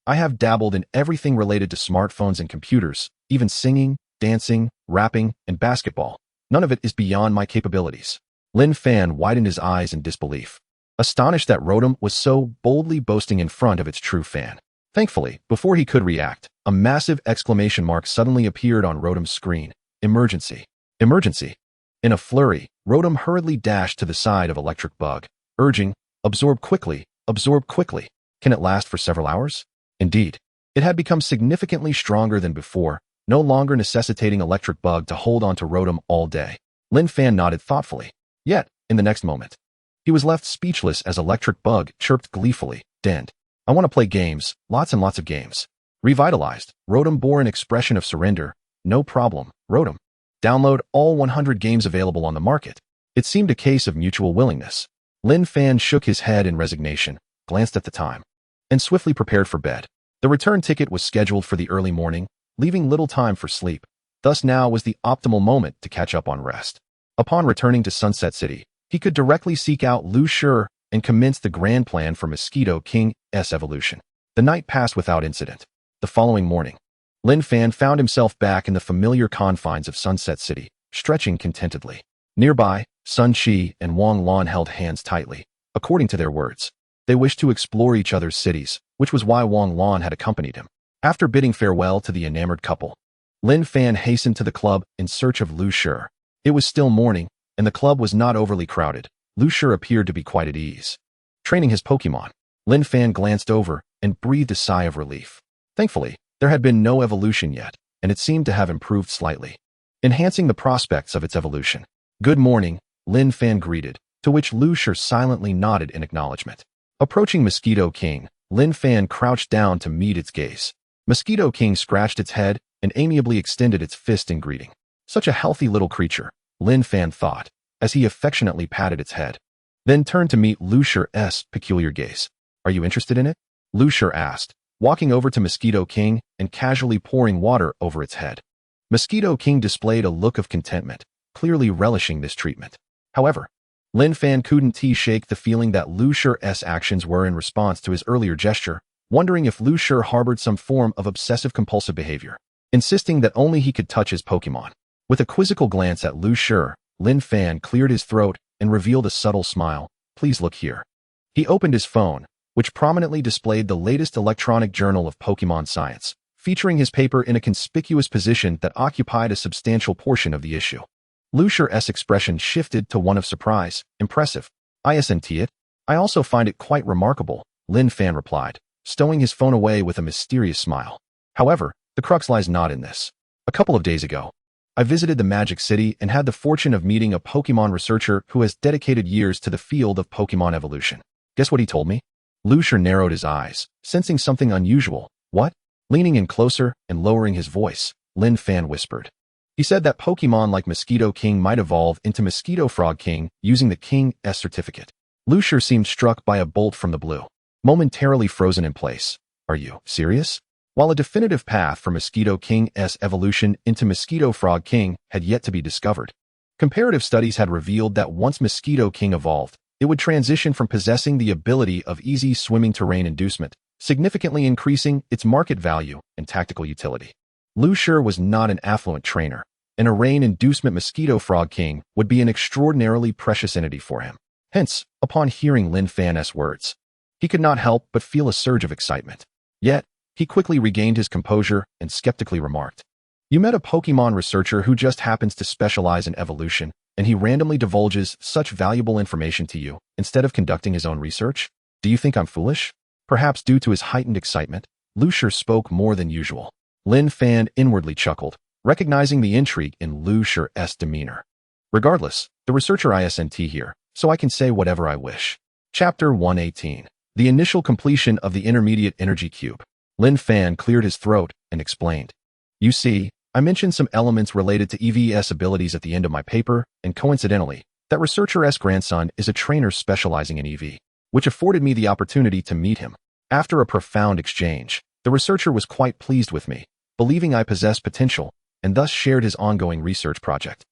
[SPEAKER 1] I have dabbled in everything related to smartphones and computers, even singing, dancing, rapping, and basketball. None of it is beyond my capabilities. Lin Fan widened his eyes in disbelief, astonished that Rotom was so boldly boasting in front of its true fan. Thankfully, before he could react, a massive exclamation mark suddenly appeared on Rotom's screen. Emergency. Emergency. In a flurry, Rotom hurriedly dashed to the side of Electric Bug, urging, absorb quickly, absorb quickly. Can it last for several hours? Indeed, it had become significantly stronger than before, no longer necessitating Electric Bug to hold on to Rotom all day. Lin Fan nodded thoughtfully. Yet, in the next moment, he was left speechless as Electric Bug chirped gleefully, Dend. I want to play games, lots and lots of games. Revitalized, Rotom bore an expression of surrender. No problem, Rotom. Download all 100 games available on the market. It seemed a case of mutual willingness. Lin Fan shook his head in resignation, glanced at the time, and swiftly prepared for bed. The return ticket was scheduled for the early morning, leaving little time for sleep. Thus now was the optimal moment to catch up on rest. Upon returning to Sunset City, he could directly seek out Lu Shi and commence the grand plan for Mosquito King's evolution. The night passed without incident. The following morning, Lin Fan found himself back in the familiar confines of Sunset City, stretching contentedly. Nearby, Sun Qi and Wang Lan held hands tightly. According to their words, they wished to explore each other's cities, which was why Wang Lan had accompanied him. After bidding farewell to the enamored couple, Lin Fan hastened to the club in search of Lu Shi. It was still morning, and the club was not overly crowded. Lu Shi appeared to be quite at ease, training his Pokémon. Lin Fan glanced over and breathed a sigh of relief. Thankfully, there had been no evolution yet, and it seemed to have improved slightly, enhancing the prospects of its evolution. Good morning, Lin Fan greeted, to which Lu Shi silently nodded in acknowledgement. Approaching Mosquito King, Lin Fan crouched down to meet its gaze. Mosquito King scratched its head and amiably extended its fist in greeting. Such a healthy little creature, Lin Fan thought, as he affectionately patted its head. Then turned to meet Lu Shi's peculiar gaze. Are you interested in it? Lu Shi asked, walking over to Mosquito King and casually pouring water over its head. Mosquito King displayed a look of contentment, clearly relishing this treatment. However, Lin Fan couldn't shake the feeling that Lu Shi's actions were in response to his earlier gesture, wondering if Lu Shi harbored some form of obsessive-compulsive behavior, insisting that only he could touch his Pokémon. With a quizzical glance at Lu Shi, Lin Fan cleared his throat and revealed a subtle smile. Please look here. He opened his phone, which prominently displayed the latest electronic journal of Pokémon science, featuring his paper in a conspicuous position that occupied a substantial portion of the issue. Lu Shi's expression shifted to one of surprise. Impressive. Isn't it? I also find it quite remarkable, Lin Fan replied, stowing his phone away with a mysterious smile. However, the crux lies not in this. A couple of days ago, I visited the Magic City and had the fortune of meeting a Pokémon researcher who has dedicated years to the field of Pokémon evolution. Guess what he told me? Lu Shi narrowed his eyes, sensing something unusual. What? Leaning in closer and lowering his voice, Lin Fan whispered. He said that Pokémon like Mosquito King might evolve into Mosquito Frog King using the King's certificate. Lu Shi seemed struck by a bolt from the blue, momentarily frozen in place. Are you serious? While a definitive path for Mosquito King's evolution into Mosquito Frog King had yet to be discovered, comparative studies had revealed that once Mosquito King evolved, it would transition from possessing the ability of easy swimming to rain inducement, significantly increasing its market value and tactical utility. Lu Shi was not an affluent trainer, and a rain inducement mosquito frog king would be an extraordinarily precious entity for him. Hence, upon hearing Lin Fan's words, he could not help but feel a surge of excitement. Yet, he quickly regained his composure and skeptically remarked, "You met a Pokémon researcher who just happens to specialize in evolution, and he randomly divulges such valuable information to you instead of conducting his own research? Do you think I'm foolish?" Perhaps due to his heightened excitement, Lu Shi spoke more than usual. Lin Fan inwardly chuckled, recognizing the intrigue in Lu Shi's demeanor. "Regardless, the researcher isn't here, so I can say whatever I wish." Chapter 118. The initial completion of the intermediate energy cube. Lin Fan cleared his throat and explained, "You see, I mentioned some elements related to EV's abilities at the end of my paper, and coincidentally, that researcher's grandson is a trainer specializing in EV, which afforded me the opportunity to meet him. After a profound exchange, the researcher was quite pleased with me, believing I possessed potential, and thus shared his ongoing research project,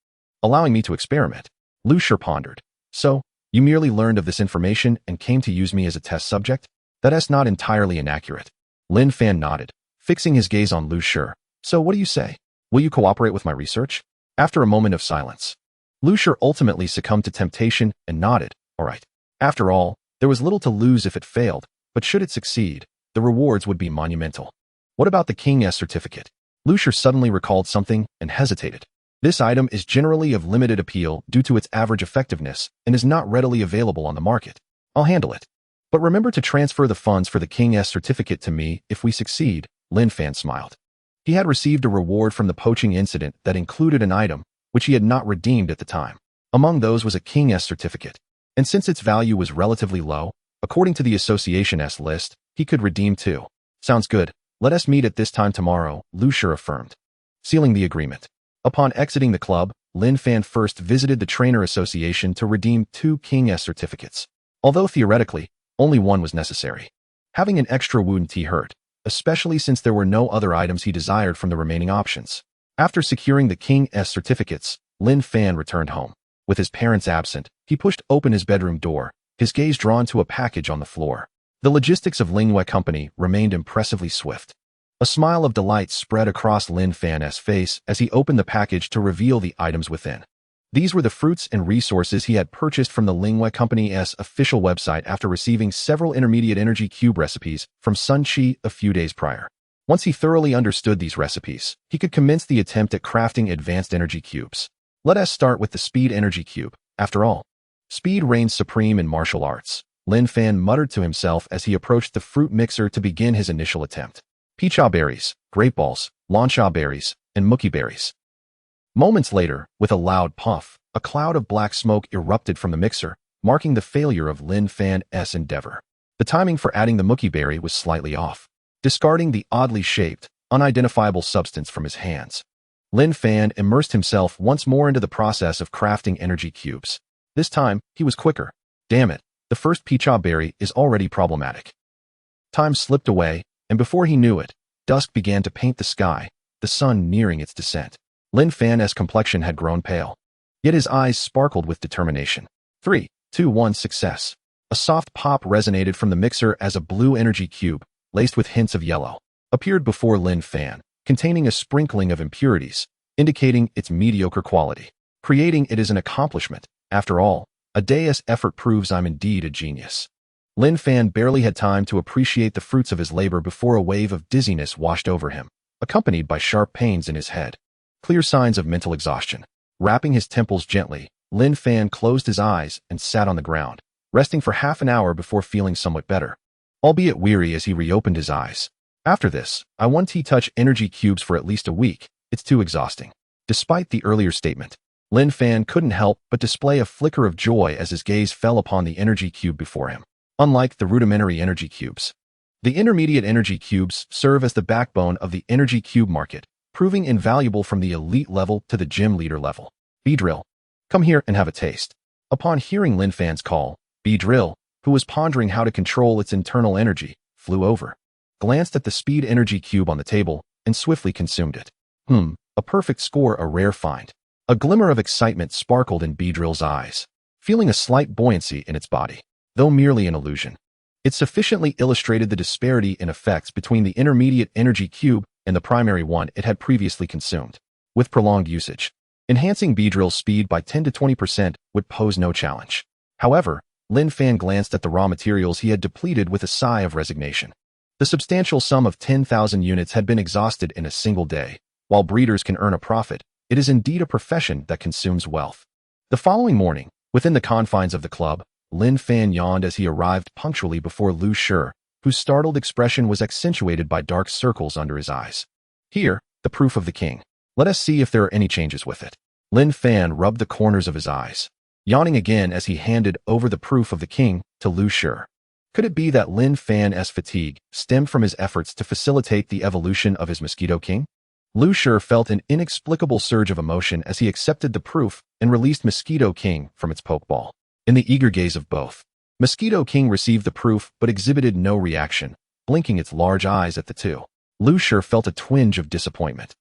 [SPEAKER 1] allowing me to experiment." Lu Shi pondered. "So, you merely learned of this information and came to use me as a test subject? That's not entirely inaccurate." Lin Fan nodded, fixing his gaze on Lu Shi. "So what do you say? Will you cooperate with my research?" After a moment of silence, Lu Shi ultimately succumbed to temptation and nodded. "All right." After all, there was little to lose if it failed, but should it succeed, the rewards would be monumental. "What about the King's certificate?" Lu Shi suddenly recalled something and hesitated. "This item is generally of limited appeal due to its average effectiveness and is not readily available on the market. I'll handle it. But remember to transfer the funds for the King's certificate to me if we succeed." Lin Fan smiled. He had received a reward from the poaching incident that included an item which he had not redeemed at the time. Among those was a King's certificate, and since its value was relatively low, according to the association's list, he could redeem two. "Sounds good. Let us meet at this time tomorrow," Lu Shi affirmed, sealing the agreement. Upon exiting the club, Lin Fan first visited the Trainer Association to redeem two King's certificates, although theoretically, only one was necessary. Having an extra wouldn't hurt, especially since there were no other items he desired from the remaining options. After securing the King's certificates, Lin Fan returned home. With his parents absent, he pushed open his bedroom door, his gaze drawn to a package on the floor. The logistics of Lingwei Company remained impressively swift. A smile of delight spread across Lin Fan's face as he opened the package to reveal the items within. These were the fruits and resources he had purchased from the Lingwei Company's official website after receiving several intermediate energy cube recipes from Sun Chi a few days prior. Once he thoroughly understood these recipes, he could commence the attempt at crafting advanced energy cubes. Let us start with the Speed Energy Cube. After all, speed reigns supreme in martial arts. Lin Fan muttered to himself as he approached the fruit mixer to begin his initial attempt. Peacha berries, grape balls, lancha berries, and mookie berries. Moments later, with a loud puff, a cloud of black smoke erupted from the mixer, marking the failure of Lin Fan's endeavor. The timing for adding the mookie berry was slightly off. Discarding the oddly shaped, unidentifiable substance from his hands, Lin Fan immersed himself once more into the process of crafting energy cubes. This time, he was quicker. Damn it, the first peacha berry is already problematic. Time slipped away, and before he knew it, dusk began to paint the sky, the sun nearing its descent. Lin Fan's complexion had grown pale, yet his eyes sparkled with determination. 3, 2, 1, success. A soft pop resonated from the mixer as a blue energy cube, laced with hints of yellow, appeared before Lin Fan, containing a sprinkling of impurities, indicating its mediocre quality. Creating it is an accomplishment. After all, a day's effort proves I'm indeed a genius. Lin Fan barely had time to appreciate the fruits of his labor before a wave of dizziness washed over him, accompanied by sharp pains in his head. Clear signs of mental exhaustion. Wrapping his temples gently, Lin Fan closed his eyes and sat on the ground, resting for half an hour before feeling somewhat better, albeit weary as he reopened his eyes. After this, I want to touch energy cubes for at least a week. It's too exhausting. Despite the earlier statement, Lin Fan couldn't help but display a flicker of joy as his gaze fell upon the energy cube before him. Unlike the rudimentary energy cubes, the intermediate energy cubes serve as the backbone of the energy cube market, proving invaluable from the elite level to the gym leader level. Beedrill, come here and have a taste. Upon hearing Lin Fan's call, Beedrill, who was pondering how to control its internal energy, flew over, glanced at the speed energy cube on the table, and swiftly consumed it. A perfect score, a rare find. A glimmer of excitement sparkled in Beedrill's eyes. feeling a slight buoyancy in its body, though merely an illusion. It sufficiently illustrated the disparity in effects between the intermediate energy cube and the primary one it had previously consumed. With prolonged usage, enhancing Beedrill's speed by 10 to 20% would pose no challenge. However, Lin Fan glanced at the raw materials he had depleted with a sigh of resignation. The substantial sum of 10,000 units had been exhausted in a single day. While breeders can earn a profit, it is indeed a profession that consumes wealth. The following morning, within the confines of the club, Lin Fan yawned as he arrived punctually before Lu Shi, whose startled expression was accentuated by dark circles under his eyes. Here, the proof of the king. Let us see if there are any changes with it. Lin Fan rubbed the corners of his eyes, yawning again as he handed over the proof of the king to Lu Shi. Could it be that Lin Fan's fatigue stemmed from his efforts to facilitate the evolution of his Mosquito King? Lu Shi felt an inexplicable surge of emotion as he accepted the proof and released Mosquito King from its pokeball. In the eager gaze of both, Mosquito King received the proof but exhibited no reaction, blinking its large eyes at the two. Lu Shi felt a twinge of disappointment.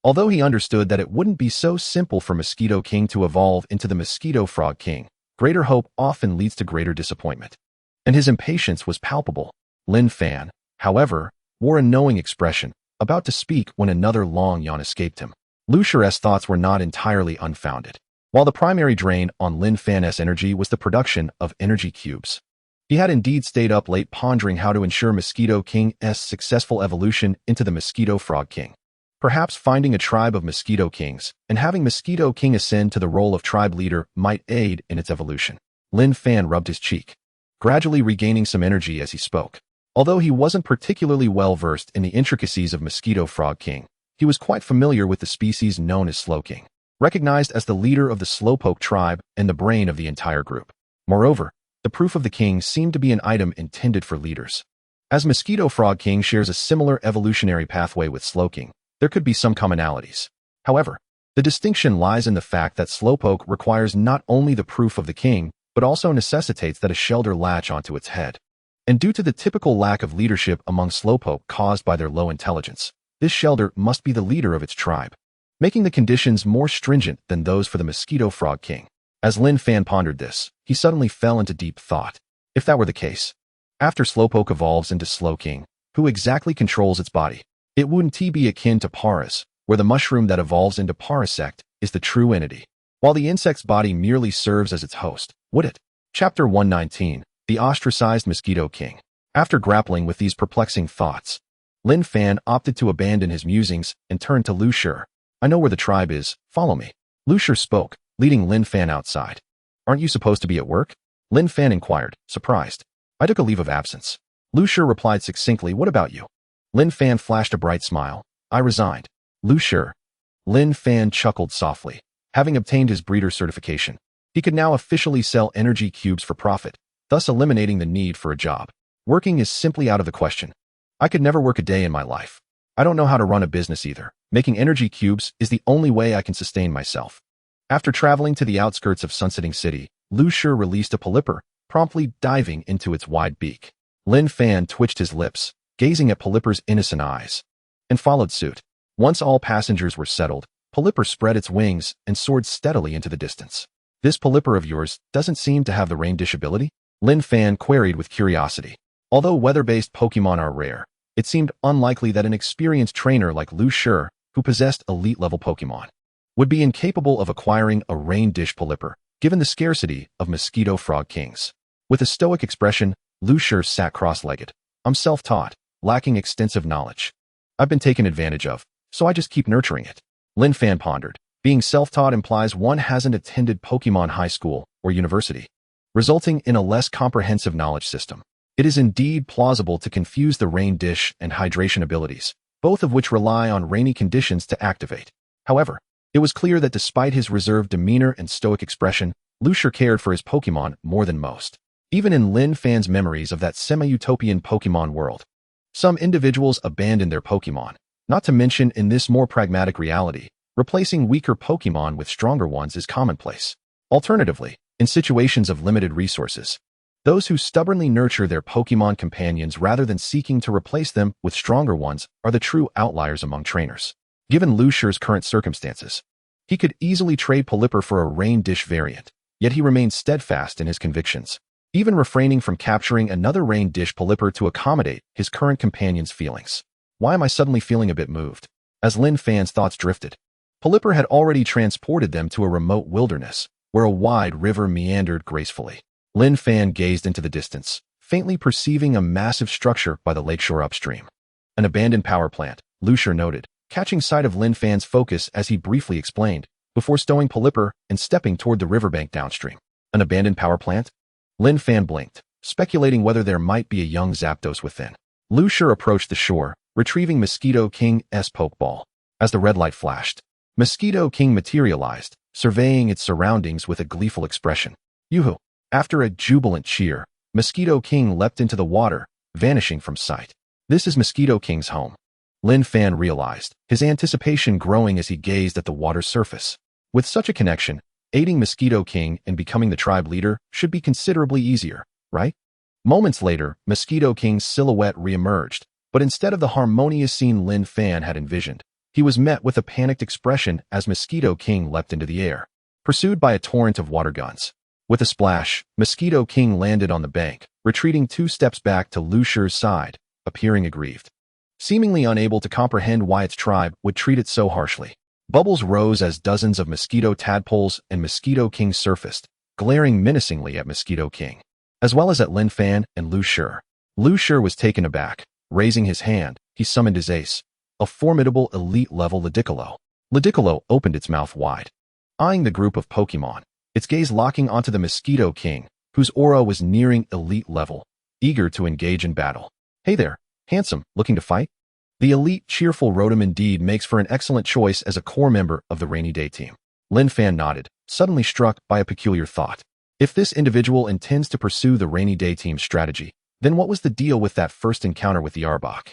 [SPEAKER 1] Although he understood that it wouldn't be so simple for Mosquito King to evolve into the Mosquito Frog King, greater hope often leads to greater disappointment. And his impatience was palpable. Lin Fan, however, wore a knowing expression, about to speak when another long yawn escaped him. Lu Shi's thoughts were not entirely unfounded. While the primary drain on Lin Fan's energy was the production of energy cubes, he had indeed stayed up late pondering how to ensure Mosquito King's successful evolution into the Mosquito Frog King. Perhaps finding a tribe of Mosquito Kings and having Mosquito King ascend to the role of tribe leader might aid in its evolution. Lin Fan rubbed his cheek, gradually regaining some energy as he spoke. Although he wasn't particularly well-versed in the intricacies of Mosquito Frog King, he was quite familiar with the species known as Slowking, recognized as the leader of the Slowpoke tribe and the brain of the entire group. Moreover, the proof of the king seemed to be an item intended for leaders. As Mosquito Frog King shares a similar evolutionary pathway with Slowking, there could be some commonalities. However, the distinction lies in the fact that Slowpoke requires not only the proof of the king, but also necessitates that a shelter latch onto its head. And due to the typical lack of leadership among Slowpoke caused by their low intelligence, this shelter must be the leader of its tribe, making the conditions more stringent than those for the Mosquito Frog King. As Lin Fan pondered this, he suddenly fell into deep thought. If that were the case, after Slowpoke evolves into Slowking, who exactly controls its body? It wouldn't be akin to Paras, where the mushroom that evolves into Parasect is the true entity, while the insect's body merely serves as its host, would it? Chapter 119, The Ostracized Mosquito King. After grappling with these perplexing thoughts, Lin Fan opted to abandon his musings and turned to Lu Shi. I know where the tribe is, follow me. Lu Shi spoke, leading Lin Fan outside. Aren't you supposed to be at work? Lin Fan inquired, surprised. I took a leave of absence. Lu Shi replied succinctly, what about you? Lin Fan flashed a bright smile. I resigned. Lu Shi. Lin Fan chuckled softly. Having obtained his breeder certification, he could now officially sell energy cubes for profit, thus eliminating the need for a job. Working is simply out of the question. I could never work a day in my life. I don't know how to run a business either. Making energy cubes is the only way I can sustain myself. After traveling to the outskirts of Sunsetting City, Lu Shi released a Polyper, promptly diving into its wide beak. Lin Fan twitched his lips, gazing at Polyper's innocent eyes, and followed suit. Once all passengers were settled, Polyper spread its wings and soared steadily into the distance. This Polyper of yours doesn't seem to have the rain dish ability? Lin Fan queried with curiosity. Although weather-based Pokemon are rare, it seemed unlikely that an experienced trainer like Lu Shi, who possessed elite-level Pokemon, would be incapable of acquiring a rain dish Polyper, given the scarcity of Mosquito Frog Kings. With a stoic expression, Lu Shi sat cross-legged. I'm self-taught, lacking extensive knowledge. I've been taken advantage of, so I just keep nurturing it. Lin Fan pondered. Being self-taught implies one hasn't attended Pokemon high school or university, resulting in a less comprehensive knowledge system. It is indeed plausible to confuse the rain dish and hydration abilities, both of which rely on rainy conditions to activate. However, it was clear that despite his reserved demeanor and stoic expression, Lu Shi cared for his Pokemon more than most. Even in Lin Fan's memories of that semi-utopian Pokemon world, some individuals abandoned their Pokemon, not to mention in this more pragmatic reality, replacing weaker Pokemon with stronger ones is commonplace. Alternatively, in situations of limited resources, those who stubbornly nurture their Pokemon companions rather than seeking to replace them with stronger ones are the true outliers among trainers. Given Lu Shi's current circumstances, he could easily trade Polyper for a rain dish variant, Yet he remained steadfast in his convictions, even refraining from capturing another rain dish Polyper to accommodate his current companion's feelings. Why am I suddenly feeling a bit moved? As Lin Fan's thoughts drifted, Polyper had already transported them to a remote wilderness, where a wide river meandered gracefully. Lin Fan gazed into the distance, faintly perceiving a massive structure by the lakeshore upstream. An abandoned power plant, Lucier noted, catching sight of Lin Fan's focus as he briefly explained, before stowing Polyper and stepping toward the riverbank downstream. An abandoned power plant? Lin Fan blinked, speculating whether there might be a young Zapdos within. Lucier approached the shore, retrieving Mosquito King's Pokeball. As the red light flashed, Mosquito King materialized, surveying its surroundings with a gleeful expression. Yoo-hoo! After a jubilant cheer, Mosquito King leapt into the water, vanishing from sight. This is Mosquito King's home. Lin Fan realized, his anticipation growing as he gazed at the water's surface. With such a connection, aiding Mosquito King in becoming the tribe leader should be considerably easier, right? Moments later, Mosquito King's silhouette re-emerged, but instead of the harmonious scene Lin Fan had envisioned, he was met with a panicked expression as Mosquito King leapt into the air, pursued by a torrent of water guns. With a splash, Mosquito King landed on the bank, retreating 2 steps back to Lucier's side, appearing aggrieved. Seemingly unable to comprehend why its tribe would treat it so harshly. Bubbles rose as dozens of mosquito tadpoles and Mosquito King surfaced, glaring menacingly at Mosquito King, as well as at Lin Fan and Lucier. Lucier was taken aback. Raising his hand, he summoned his ace, a formidable elite-level Ludicolo. Ludicolo opened its mouth wide, eyeing the group of Pokémon, its gaze locking onto the Mosquito King, whose aura was nearing elite level, eager to engage in battle. Hey there, handsome, looking to fight? The elite, cheerful Rotom indeed makes for an excellent choice as a core member of the Rainy Day team. Lin Fan nodded, suddenly struck by a peculiar thought. If this individual intends to pursue the Rainy Day team's strategy, then what was the deal with that first encounter with the Arbok?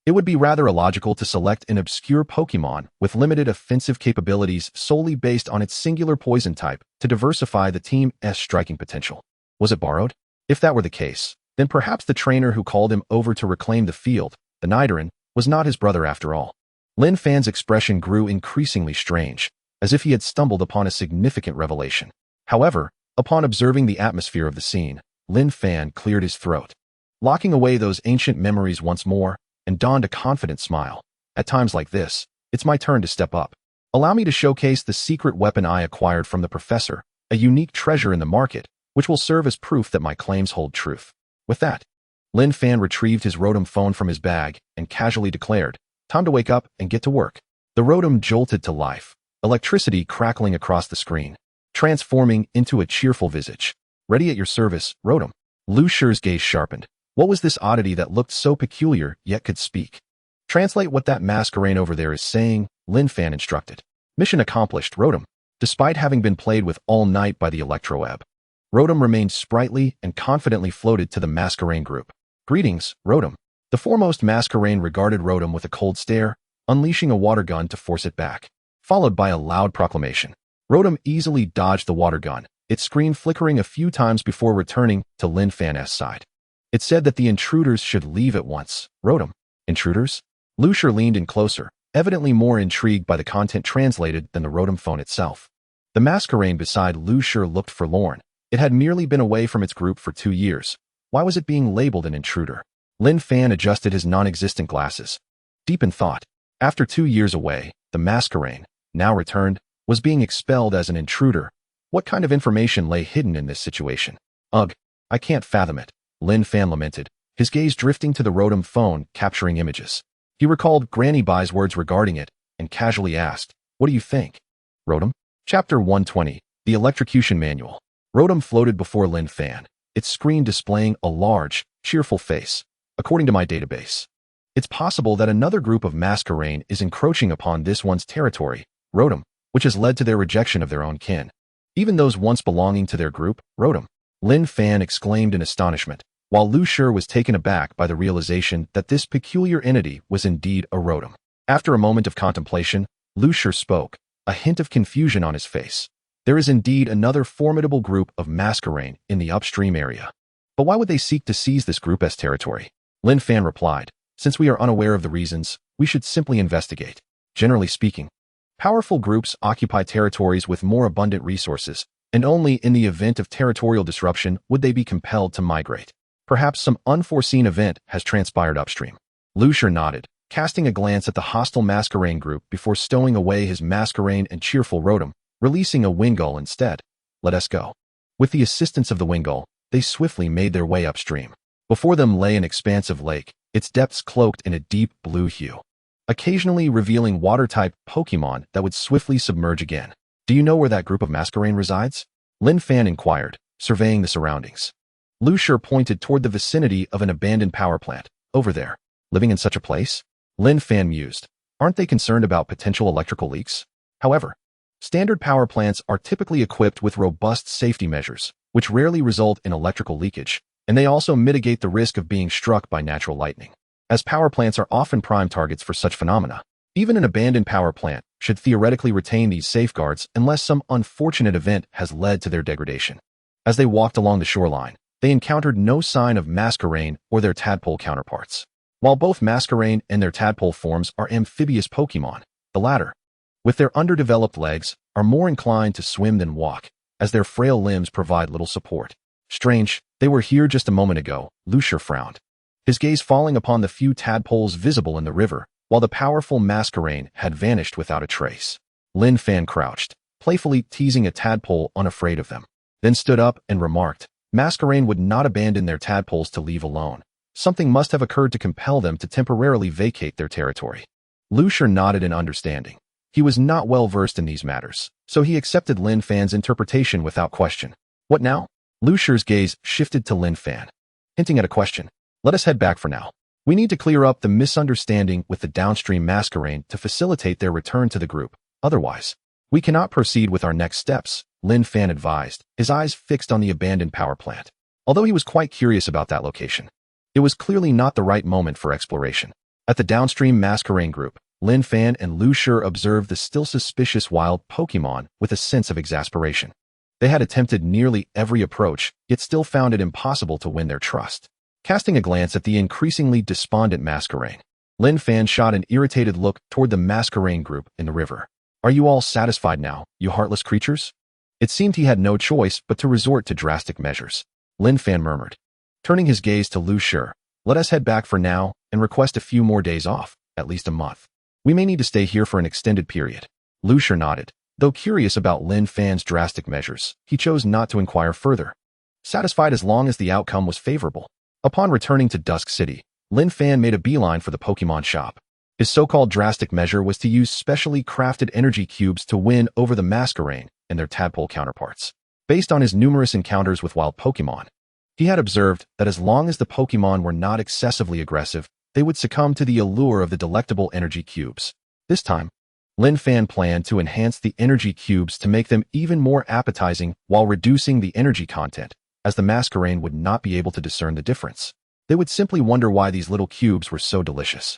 [SPEAKER 1] It would be rather illogical to select an obscure Pokémon with limited offensive capabilities solely based on its singular poison type to diversify the team's striking potential. Was it borrowed? If that were the case, then perhaps the trainer who called him over to reclaim the field, the Nidoran, was not his brother after all. Lin Fan's expression grew increasingly strange, as if he had stumbled upon a significant revelation. However, upon observing the atmosphere of the scene, Lin Fan cleared his throat, locking away those ancient memories once more, and donned a confident smile. At times like this, it's my turn to step up. Allow me to showcase the secret weapon I acquired from the professor, a unique treasure in the market, which will serve as proof that my claims hold truth. With that, Lin Fan retrieved his Rotom phone from his bag and casually declared, time to wake up and get to work. The Rotom jolted to life, electricity crackling across the screen, transforming into a cheerful visage. Ready at your service, Rotom. Lucier's gaze sharpened. What was this oddity that looked so peculiar yet could speak? Translate what that masquerade over there is saying, Lin Fan instructed. Mission accomplished, Rotom. Despite having been played with all night by the Electro-Ebb, Rotom remained sprightly and confidently floated to the masquerade group. Greetings, Rotom. The foremost masquerade regarded Rotom with a cold stare, unleashing a water gun to force it back, followed by a loud proclamation. Rotom easily dodged the water gun, its screen flickering a few times before returning to Lin Fan's side. It said that the intruders should leave at once. Rotom. Intruders? Lucier leaned in closer, evidently more intrigued by the content translated than the Rotom phone itself. The masquerade beside Lucier looked forlorn. It had merely been away from its group for 2 years. Why was it being labeled an intruder? Lin Fan adjusted his non-existent glasses. Deep in thought, after 2 years away, the masquerade, now returned, was being expelled as an intruder. What kind of information lay hidden in this situation? Ugh, I can't fathom it. Lin Fan lamented, his gaze drifting to the Rotom phone, capturing images. He recalled Granny Bai's words regarding it, and casually asked, what do you think? Rotom? Chapter 120, The Electrocution Manual. Rotom floated before Lin Fan, its screen displaying a large, cheerful face. According to my database, it's possible that another group of masquerade is encroaching upon this one's territory, Rotom, which has led to their rejection of their own kin. Even those once belonging to their group, Rotom. Lin Fan exclaimed in astonishment, while Lucier was taken aback by the realization that this peculiar entity was indeed a Rotom. After a moment of contemplation, Lucier spoke, a hint of confusion on his face. There is indeed another formidable group of masquerade in the upstream area. But why would they seek to seize this group's territory? Lin Fan replied, since we are unaware of the reasons, we should simply investigate. Generally speaking, powerful groups occupy territories with more abundant resources, and only in the event of territorial disruption would they be compelled to migrate. Perhaps some unforeseen event has transpired upstream. Lucier nodded, casting a glance at the hostile Masquerain group before stowing away his Masquerain and cheerful Rotom, releasing a Wingull instead. Let us go. With the assistance of the Wingull, they swiftly made their way upstream. Before them lay an expansive lake, its depths cloaked in a deep blue hue, occasionally revealing water-type Pokémon that would swiftly submerge again. Do you know where that group of Masquerain resides? Lin Fan inquired, surveying the surroundings. Lucier pointed toward the vicinity of an abandoned power plant. Over there. Living in such a place? Lin Fan mused. Aren't they concerned about potential electrical leaks? However, standard power plants are typically equipped with robust safety measures, which rarely result in electrical leakage, and they also mitigate the risk of being struck by natural lightning. As power plants are often prime targets for such phenomena, even an abandoned power plant should theoretically retain these safeguards unless some unfortunate event has led to their degradation. As they walked along the shoreline, they encountered no sign of Masquerain or their tadpole counterparts. While both Masquerain and their tadpole forms are amphibious Pokémon, the latter, with their underdeveloped legs, are more inclined to swim than walk, as their frail limbs provide little support. Strange, they were here just a moment ago, Lucier frowned, his gaze falling upon the few tadpoles visible in the river, while the powerful Masquerain had vanished without a trace. Lin Fan crouched, playfully teasing a tadpole unafraid of them, then stood up and remarked, Masquerain would not abandon their tadpoles to leave alone. Something must have occurred to compel them to temporarily vacate their territory. Lucier nodded in understanding. He was not well versed in these matters, so he accepted Lin Fan's interpretation without question. What now? Lucier's gaze shifted to Lin Fan, hinting at a question. Let us head back for now. We need to clear up the misunderstanding with the downstream Masquerain to facilitate their return to the group. Otherwise, we cannot proceed with our next steps, Lin Fan advised, his eyes fixed on the abandoned power plant. Although he was quite curious about that location, it was clearly not the right moment for exploration. At the downstream Masquerain group, Lin Fan and Lucier observed the still suspicious wild Pokémon with a sense of exasperation. They had attempted nearly every approach, yet still found it impossible to win their trust. Casting a glance at the increasingly despondent Masquerain, Lin Fan shot an irritated look toward the Masquerain group in the river. Are you all satisfied now, you heartless creatures? It seemed he had no choice but to resort to drastic measures. Lin Fan murmured, turning his gaze to Lucier. Let us head back for now and request a few more days off, at least a month. We may need to stay here for an extended period. Lucier nodded. Though curious about Lin Fan's drastic measures, he chose not to inquire further, satisfied as long as the outcome was favorable. Upon returning to Dusk City, Lin Fan made a beeline for the Pokémon shop. His so-called drastic measure was to use specially crafted energy cubes to win over the Masquerain and their tadpole counterparts. Based on his numerous encounters with wild Pokémon, he had observed that as long as the Pokémon were not excessively aggressive, they would succumb to the allure of the delectable energy cubes. This time, Lin Fan planned to enhance the energy cubes to make them even more appetizing while reducing the energy content, as the Masquerain would not be able to discern the difference. They would simply wonder why these little cubes were so delicious.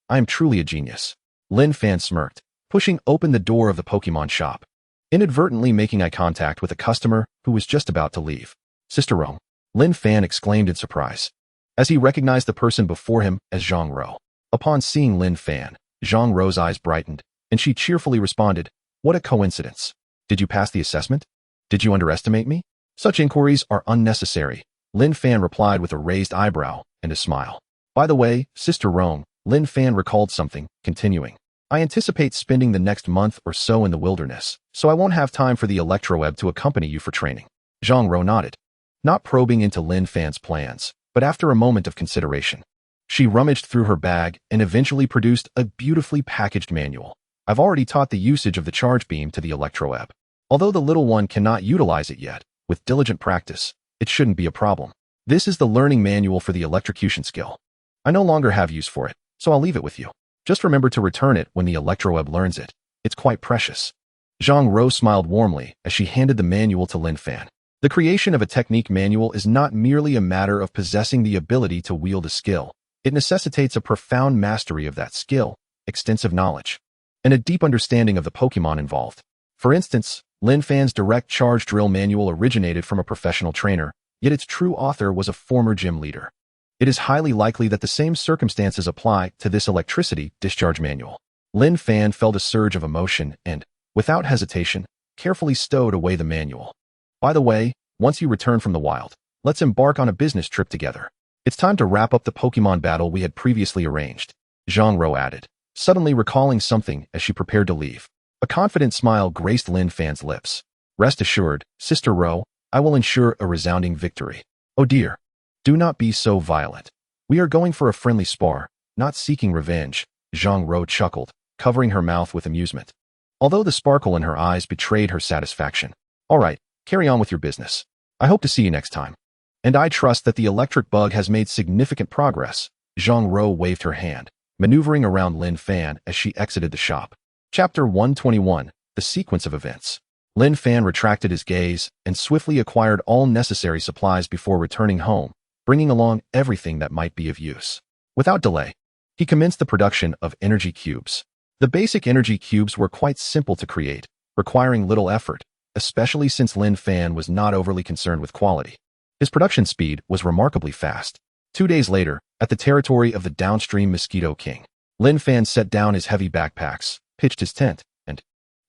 [SPEAKER 1] I am truly a genius. Lin Fan smirked, pushing open the door of the Pokémon shop, inadvertently making eye contact with a customer who was just about to leave. Sister Rome, Lin Fan exclaimed in surprise, as he recognized the person before him as Zhang Ro. Upon seeing Lin Fan, Zhang Ro's eyes brightened, and she cheerfully responded, what a coincidence. Did you pass the assessment? Did you underestimate me? Such inquiries are unnecessary, Lin Fan replied with a raised eyebrow and a smile. By the way, Sister Rome, Lin Fan recalled something, continuing. I anticipate spending the next month or so in the wilderness, so I won't have time for the Electroweb to accompany you for training. Zhang Ro nodded, not probing into Lin Fan's plans, but after a moment of consideration, she rummaged through her bag and eventually produced a beautifully packaged manual. I've already taught the usage of the charge beam to the Electroweb. Although the little one cannot utilize it yet, with diligent practice, it shouldn't be a problem. This is the learning manual for the electrocution skill. I no longer have use for it, so I'll leave it with you. Just remember to return it when the Electroweb learns it. It's quite precious. Zhang Ro smiled warmly as she handed the manual to Lin Fan. The creation of a technique manual is not merely a matter of possessing the ability to wield a skill. It necessitates a profound mastery of that skill, extensive knowledge, and a deep understanding of the Pokémon involved. For instance, Lin Fan's direct charge drill manual originated from a professional trainer, yet its true author was a former gym leader. It is highly likely that the same circumstances apply to this electricity discharge manual. Lin Fan felt a surge of emotion and, without hesitation, carefully stowed away the manual. By the way, once you return from the wild, let's embark on a business trip together. It's time to wrap up the Pokemon battle we had previously arranged, Zhang Ro added, suddenly recalling something as she prepared to leave. A confident smile graced Lin Fan's lips. Rest assured, Sister Ro, I will ensure a resounding victory. Oh dear. Do not be so violent. We are going for a friendly spar, not seeking revenge, Zhang Ro chuckled, covering her mouth with amusement. Although the sparkle in her eyes betrayed her satisfaction. All right, carry on with your business. I hope to see you next time. And I trust that the electric bug has made significant progress. Zhang Ro waved her hand, maneuvering around Lin Fan as she exited the shop. Chapter 121, The Sequence of Events. Lin Fan retracted his gaze and swiftly acquired all necessary supplies before returning home, bringing along everything that might be of use. Without delay, he commenced the production of energy cubes. The basic energy cubes were quite simple to create, requiring little effort, especially since Lin Fan was not overly concerned with quality. His production speed was remarkably fast. 2 days later, at the territory of the downstream Mosquito King, Lin Fan set down his heavy backpacks, pitched his tent, and,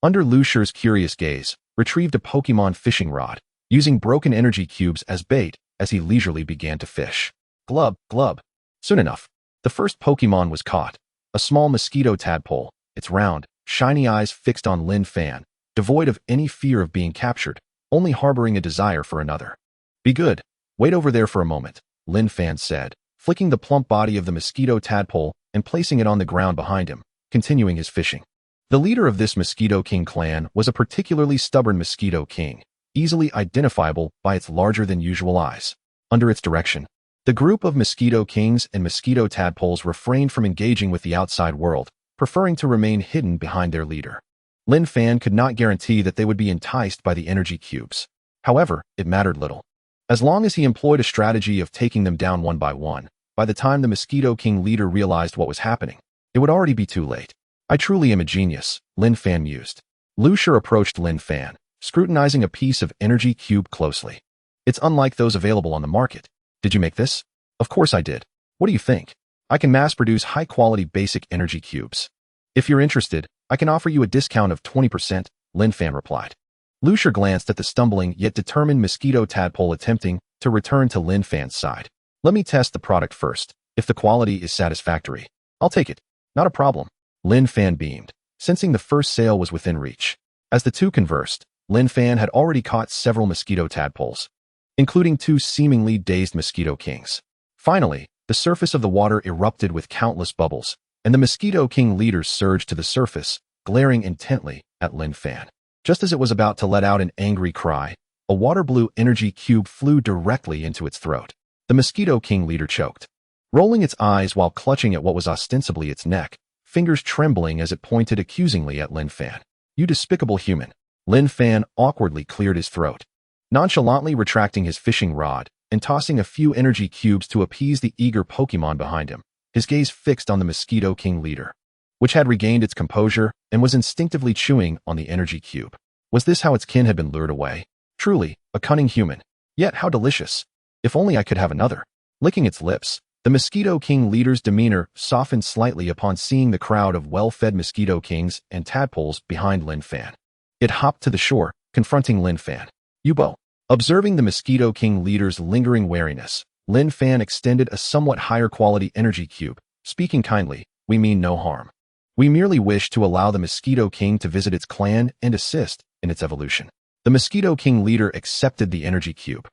[SPEAKER 1] under Lu Shi's curious gaze, retrieved a Pokemon fishing rod, using broken energy cubes as bait as he leisurely began to fish. Glub, glub. Soon enough, the first Pokemon was caught, a small mosquito tadpole, its round, shiny eyes fixed on Lin Fan, devoid of any fear of being captured, only harboring a desire for another. Be good. Wait over there for a moment, Lin Fan said, flicking the plump body of the mosquito tadpole and placing it on the ground behind him, continuing his fishing. The leader of this Mosquito King clan was a particularly stubborn Mosquito King, easily identifiable by its larger-than-usual eyes. Under its direction, the group of Mosquito Kings and mosquito tadpoles refrained from engaging with the outside world, preferring to remain hidden behind their leader. Lin Fan could not guarantee that they would be enticed by the energy cubes. However, it mattered little. As long as he employed a strategy of taking them down one by one, by the time the Mosquito King leader realized what was happening, it would already be too late. I truly am a genius, Lin Fan mused. Lu Shi approached Lin Fan, scrutinizing a piece of energy cube closely. It's unlike those available on the market. Did you make this? Of course I did. What do you think? I can mass-produce high-quality basic energy cubes. If you're interested, I can offer you a discount of 20%, Lin Fan replied. Lu Shi glanced at the stumbling yet determined mosquito tadpole attempting to return to Lin Fan's side. Let me test the product first. If the quality is satisfactory, I'll take it. Not a problem. Lin Fan beamed, sensing the first sale was within reach. As the two conversed, Lin Fan had already caught several mosquito tadpoles, including 2 seemingly dazed Mosquito Kings. Finally, the surface of the water erupted with countless bubbles, and the Mosquito King leader surged to the surface, glaring intently at Lin Fan. Just as it was about to let out an angry cry, a water-blue energy cube flew directly into its throat. The Mosquito King leader choked, rolling its eyes while clutching at what was ostensibly its neck, fingers trembling as it pointed accusingly at Lin Fan. You despicable human. Lin Fan awkwardly cleared his throat, nonchalantly retracting his fishing rod and tossing a few energy cubes to appease the eager Pokemon behind him, his gaze fixed on the Mosquito King leader, which had regained its composure and was instinctively chewing on the energy cube. Was this how its kin had been lured away? Truly, a cunning human. Yet how delicious. If only I could have another. Licking its lips, the Mosquito King leader's demeanor softened slightly upon seeing the crowd of well-fed Mosquito Kings and tadpoles behind Lin Fan. It hopped to the shore, confronting Lin Fan. Yubo. Observing the Mosquito King leader's lingering wariness, Lin Fan extended a somewhat higher quality energy cube, speaking kindly, we mean no harm. We merely wish to allow the Mosquito King to visit its clan and assist in its evolution. The Mosquito King leader accepted the energy cube,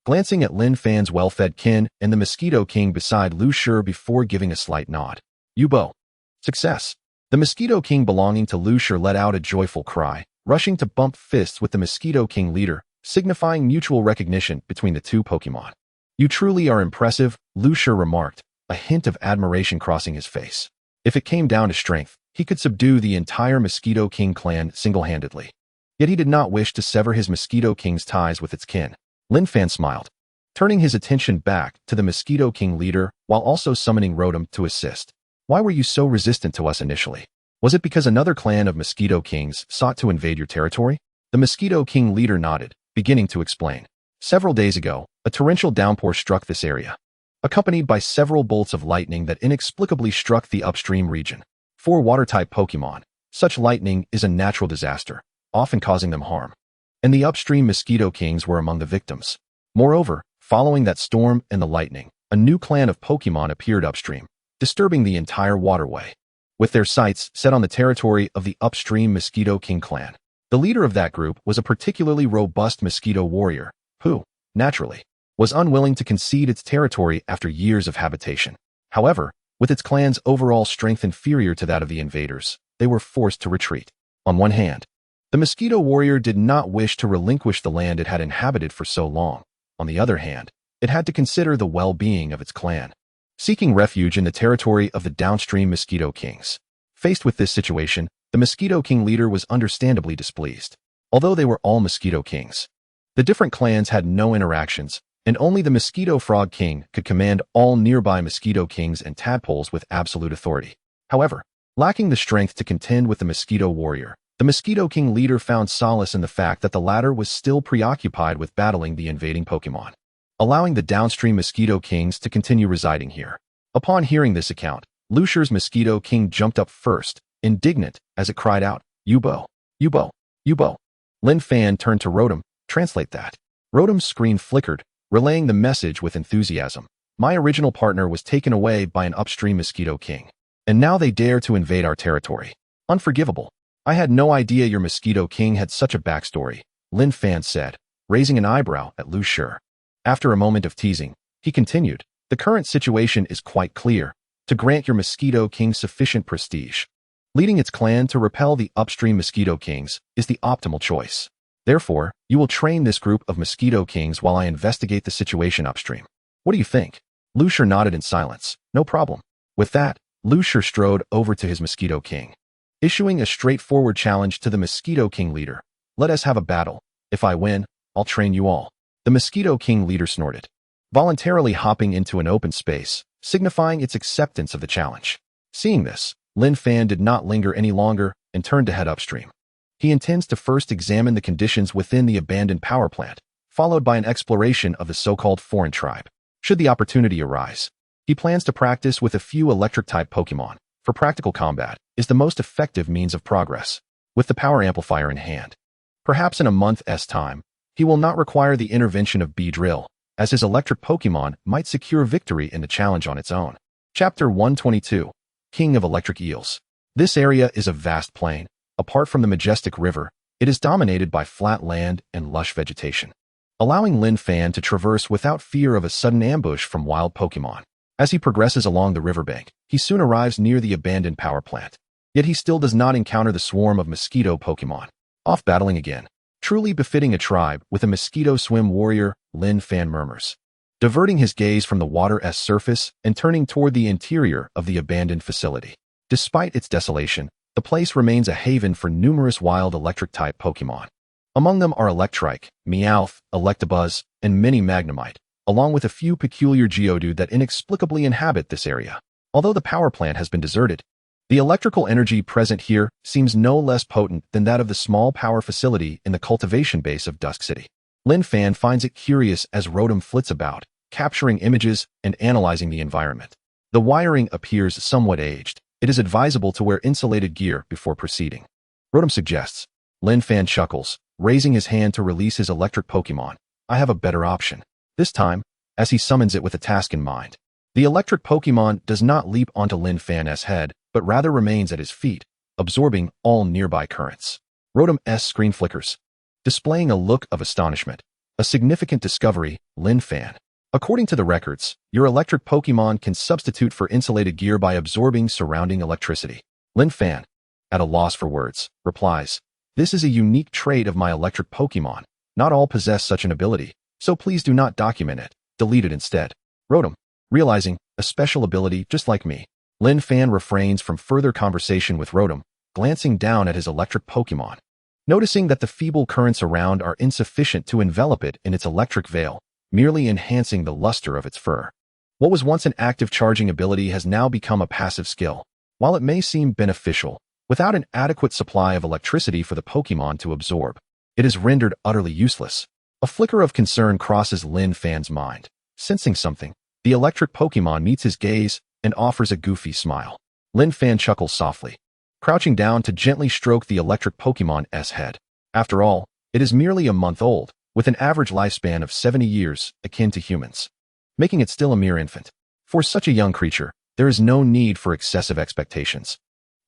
[SPEAKER 1] glancing at Lin Fan's well-fed kin and the Mosquito King beside Lu Shi before giving a slight nod. Yubo. Success. The Mosquito King belonging to Lu Shi let out a joyful cry, rushing to bump fists with the Mosquito King leader, signifying mutual recognition between the two Pokemon. You truly are impressive, Lu Shi remarked, a hint of admiration crossing his face. If it came down to strength, he could subdue the entire Mosquito King clan single-handedly. Yet he did not wish to sever his Mosquito King's ties with its kin. Lin Fan smiled, turning his attention back to the Mosquito King leader while also summoning Rotom to assist. Why were you so resistant to us initially? Was it because another clan of Mosquito Kings sought to invade your territory? The Mosquito King leader nodded, beginning to explain. Several days ago, a torrential downpour struck this area, accompanied by several bolts of lightning that inexplicably struck the upstream region. For water-type Pokemon, such lightning is a natural disaster, often causing them harm. And the upstream Mosquito Kings were among the victims. Moreover, following that storm and the lightning, a new clan of Pokémon appeared upstream, disturbing the entire waterway. With their sights set on the territory of the upstream Mosquito King clan. The leader of that group was a particularly robust mosquito warrior, who, naturally, was unwilling to concede its territory after years of habitation. However, with its clan's overall strength inferior to that of the invaders, they were forced to retreat. On one hand, the mosquito warrior did not wish to relinquish the land it had inhabited for so long. On the other hand, it had to consider the well-being of its clan. Seeking refuge in the territory of the downstream Mosquito Kings. Faced with this situation, the Mosquito King leader was understandably displeased. Although they were all Mosquito Kings, the different clans had no interactions, and only the Mosquito Frog King could command all nearby Mosquito Kings and tadpoles with absolute authority. However, lacking the strength to contend with the Mosquito Warrior, the Mosquito King leader found solace in the fact that the latter was still preoccupied with battling the invading Pokémon, allowing the downstream Mosquito Kings to continue residing here. Upon hearing this account, Lucia's Mosquito King jumped up first, indignant, as it cried out, "Yubo! Yubo! Yubo!" Lin Fan turned to Rotom, "Translate that." Rotom's screen flickered, relaying the message with enthusiasm. "My original partner was taken away by an upstream Mosquito King, and now they dare to invade our territory. Unforgivable. I had no idea your Mosquito King had such a backstory," Lin Fan said, raising an eyebrow at Lucia. After a moment of teasing, he continued, "The current situation is quite clear. To grant your Mosquito King sufficient prestige, leading its clan to repel the upstream Mosquito Kings is the optimal choice. Therefore, you will train this group of Mosquito Kings while I investigate the situation upstream. What do you think?" Lucia nodded in silence. "No problem." With that, Lucia strode over to his Mosquito King, issuing a straightforward challenge to the Mosquito King leader. "Let us have a battle. If I win, I'll train you all." The Mosquito King leader snorted, voluntarily hopping into an open space, signifying its acceptance of the challenge. Seeing this, Lin Fan did not linger any longer and turned to head upstream. He intends to first examine the conditions within the abandoned power plant, followed by an exploration of the so-called foreign tribe. Should the opportunity arise, he plans to practice with a few electric-type Pokémon, for practical combat is the most effective means of progress, with the power amplifier in hand. Perhaps in a month's time, he will not require the intervention of Beedrill, as his electric Pokémon might secure victory in the challenge on its own. Chapter 122, King of Electric Eels. This area is a vast plain. Apart from the majestic river, it is dominated by flat land and lush vegetation, allowing Lin Fan to traverse without fear of a sudden ambush from wild Pokémon. As he progresses along the riverbank, he soon arrives near the abandoned power plant. Yet he still does not encounter the swarm of mosquito Pokémon. Off battling again. Truly befitting a tribe with a mosquito swim warrior, Lin Fan murmurs, diverting his gaze from the water's surface and turning toward the interior of the abandoned facility. Despite its desolation, the place remains a haven for numerous wild electric-type Pokémon. Among them are Electrike, Meowth, Electabuzz, and many Magnemite, along with a few peculiar Geodude that inexplicably inhabit this area. Although the power plant has been deserted, the electrical energy present here seems no less potent than that of the small power facility in the cultivation base of Dusk City. Lin Fan finds it curious as Rotom flits about, capturing images and analyzing the environment. The wiring appears somewhat aged. It is advisable to wear insulated gear before proceeding, Rotom suggests. Lin Fan chuckles, raising his hand to release his electric Pokémon. "I have a better option." This time, as he summons it with a task in mind. The electric Pokémon does not leap onto Lin Fan's head, but rather remains at his feet, absorbing all nearby currents. Rotom's screen flickers, displaying a look of astonishment. "A significant discovery, Lin Fan. According to the records, your electric Pokémon can substitute for insulated gear by absorbing surrounding electricity." Lin Fan, at a loss for words, replies, "This is a unique trait of my electric Pokémon. Not all possess such an ability, so please do not document it. Delete it instead." Rotom, realizing a special ability just like me. Lin Fan refrains from further conversation with Rotom, glancing down at his electric Pokémon. Noticing that the feeble currents around are insufficient to envelop it in its electric veil, merely enhancing the luster of its fur. What was once an active charging ability has now become a passive skill. While it may seem beneficial, without an adequate supply of electricity for the Pokémon to absorb, it is rendered utterly useless. A flicker of concern crosses Lin Fan's mind. Sensing something, the electric Pokémon meets his gaze and offers a goofy smile. Lin Fan chuckles softly, crouching down to gently stroke the electric Pokémon's head. After all, it is merely a month old, with an average lifespan of 70 years, akin to humans, making it still a mere infant. For such a young creature, there is no need for excessive expectations,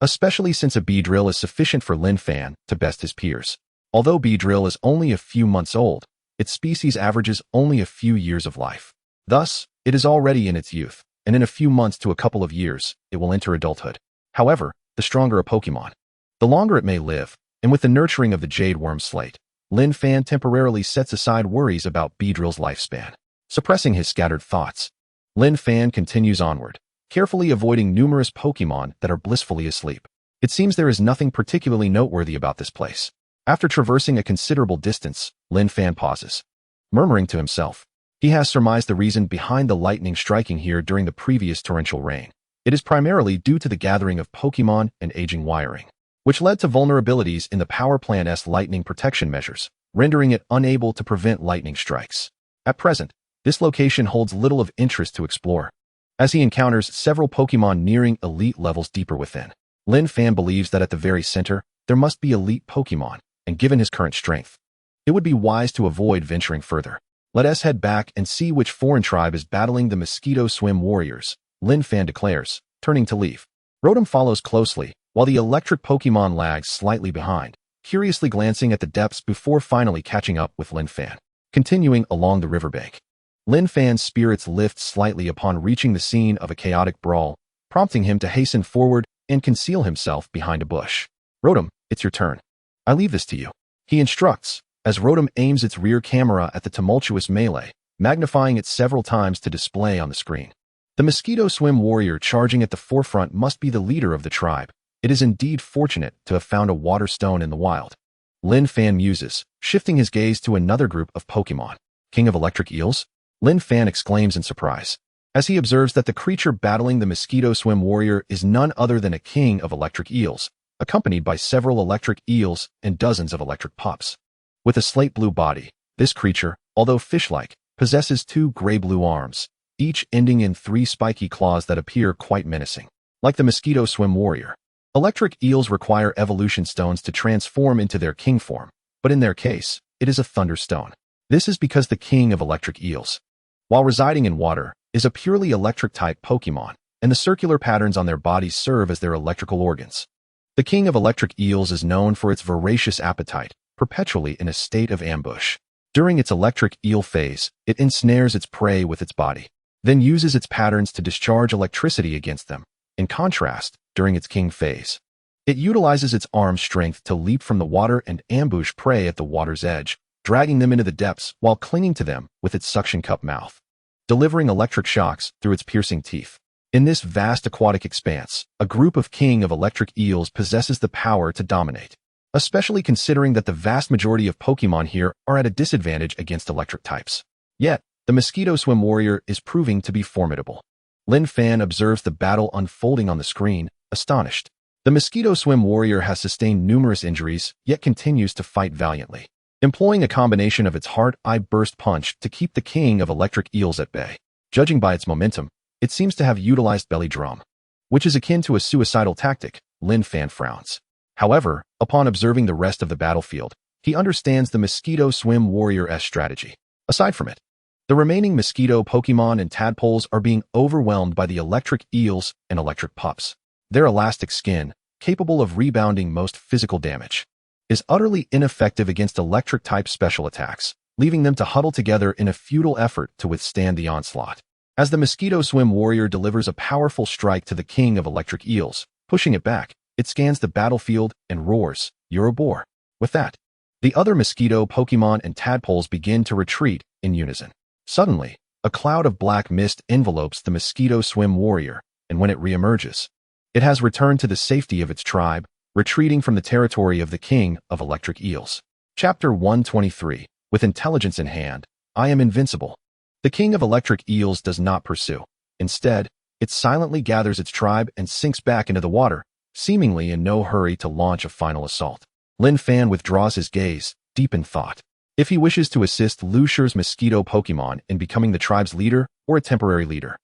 [SPEAKER 1] especially since a Beedrill is sufficient for Lin Fan to best his peers. Although Beedrill is only a few months old, its species averages only a few years of life. Thus, it is already in its youth, and in a few months to a couple of years, it will enter adulthood. However, the stronger a Pokémon, the longer it may live, and with the nurturing of the Jade Worm Slate, Lin Fan temporarily sets aside worries about Beedrill's lifespan. Suppressing his scattered thoughts, Lin Fan continues onward, carefully avoiding numerous Pokémon that are blissfully asleep. It seems there is nothing particularly noteworthy about this place. After traversing a considerable distance, Lin Fan pauses, murmuring to himself. He has surmised the reason behind the lightning striking here during the previous torrential rain. It is primarily due to the gathering of Pokémon and aging wiring, which led to vulnerabilities in the power plant's lightning protection measures, rendering it unable to prevent lightning strikes. At present, this location holds little of interest to explore, as he encounters several Pokémon nearing elite levels deeper within. Lin Fan believes that at the very center, there must be elite Pokémon, and given his current strength, it would be wise to avoid venturing further. Let us head back and see which foreign tribe is battling the Mosquito Swim Warriors, Lin Fan declares, turning to leave. Rotom follows closely, while the electric Pokémon lags slightly behind, curiously glancing at the depths before finally catching up with Lin Fan. Continuing along the riverbank, Lin Fan's spirits lift slightly upon reaching the scene of a chaotic brawl, prompting him to hasten forward and conceal himself behind a bush. Rotom, it's your turn. I leave this to you, he instructs, as Rotom aims its rear camera at the tumultuous melee, magnifying it several times to display on the screen. The Mosquito Swim Warrior charging at the forefront must be the leader of the tribe. It is indeed fortunate to have found a water stone in the wild. Lin Fan muses, shifting his gaze to another group of Pokémon. King of Electric Eels? Lin Fan exclaims in surprise, as he observes that the creature battling the Mosquito Swim Warrior is none other than a king of electric eels, accompanied by several electric eels and dozens of electric pups. With a slate blue body, this creature, although fish-like, possesses 2 gray-blue arms, each ending in 3 spiky claws that appear quite menacing. Like the Mosquito Swim Warrior, electric eels require evolution stones to transform into their king form, but in their case, it is a thunderstone. This is because the king of electric eels, while residing in water, is a purely electric-type Pokémon, and the circular patterns on their bodies serve as their electrical organs. The king of electric eels is known for its voracious appetite, perpetually in a state of ambush. During its electric eel phase, it ensnares its prey with its body, then uses its patterns to discharge electricity against them. In contrast, during its king phase, it utilizes its arm strength to leap from the water and ambush prey at the water's edge, dragging them into the depths while clinging to them with its suction cup mouth, delivering electric shocks through its piercing teeth. In this vast aquatic expanse, a group of king of electric eels possesses the power to dominate, especially considering that the vast majority of Pokémon here are at a disadvantage against electric types. Yet, the Mosquito Swim Warrior is proving to be formidable. Lin Fan observes the battle unfolding on the screen, astonished. The Mosquito Swim Warrior has sustained numerous injuries, yet continues to fight valiantly, employing a combination of its hard-eye burst punch to keep the king of electric eels at bay. Judging by its momentum, it seems to have utilized belly drum, which is akin to a suicidal tactic. Lin Fan frowns. However, upon observing the rest of the battlefield, he understands the Mosquito Swim Warrior's strategy. Aside from it, the remaining mosquito Pokémon and tadpoles are being overwhelmed by the electric eels and electric pups. Their elastic skin, capable of rebounding most physical damage, is utterly ineffective against electric-type special attacks, leaving them to huddle together in a futile effort to withstand the onslaught. As the Mosquito Swim Warrior delivers a powerful strike to the king of electric eels, pushing it back, it scans the battlefield and roars, "You're a bore." With that, the other mosquito Pokémon and tadpoles begin to retreat in unison. Suddenly, a cloud of black mist envelopes the Mosquito Swim Warrior, and when it reemerges, it has returned to the safety of its tribe, retreating from the territory of the king of electric eels. Chapter 123. With intelligence in hand, I am invincible. The king of electric eels does not pursue. Instead, it silently gathers its tribe and sinks back into the water, seemingly in no hurry to launch a final assault. Lin Fan withdraws his gaze, deep in thought. If he wishes to assist Lusher's mosquito Pokémon in becoming the tribe's leader or a temporary leader,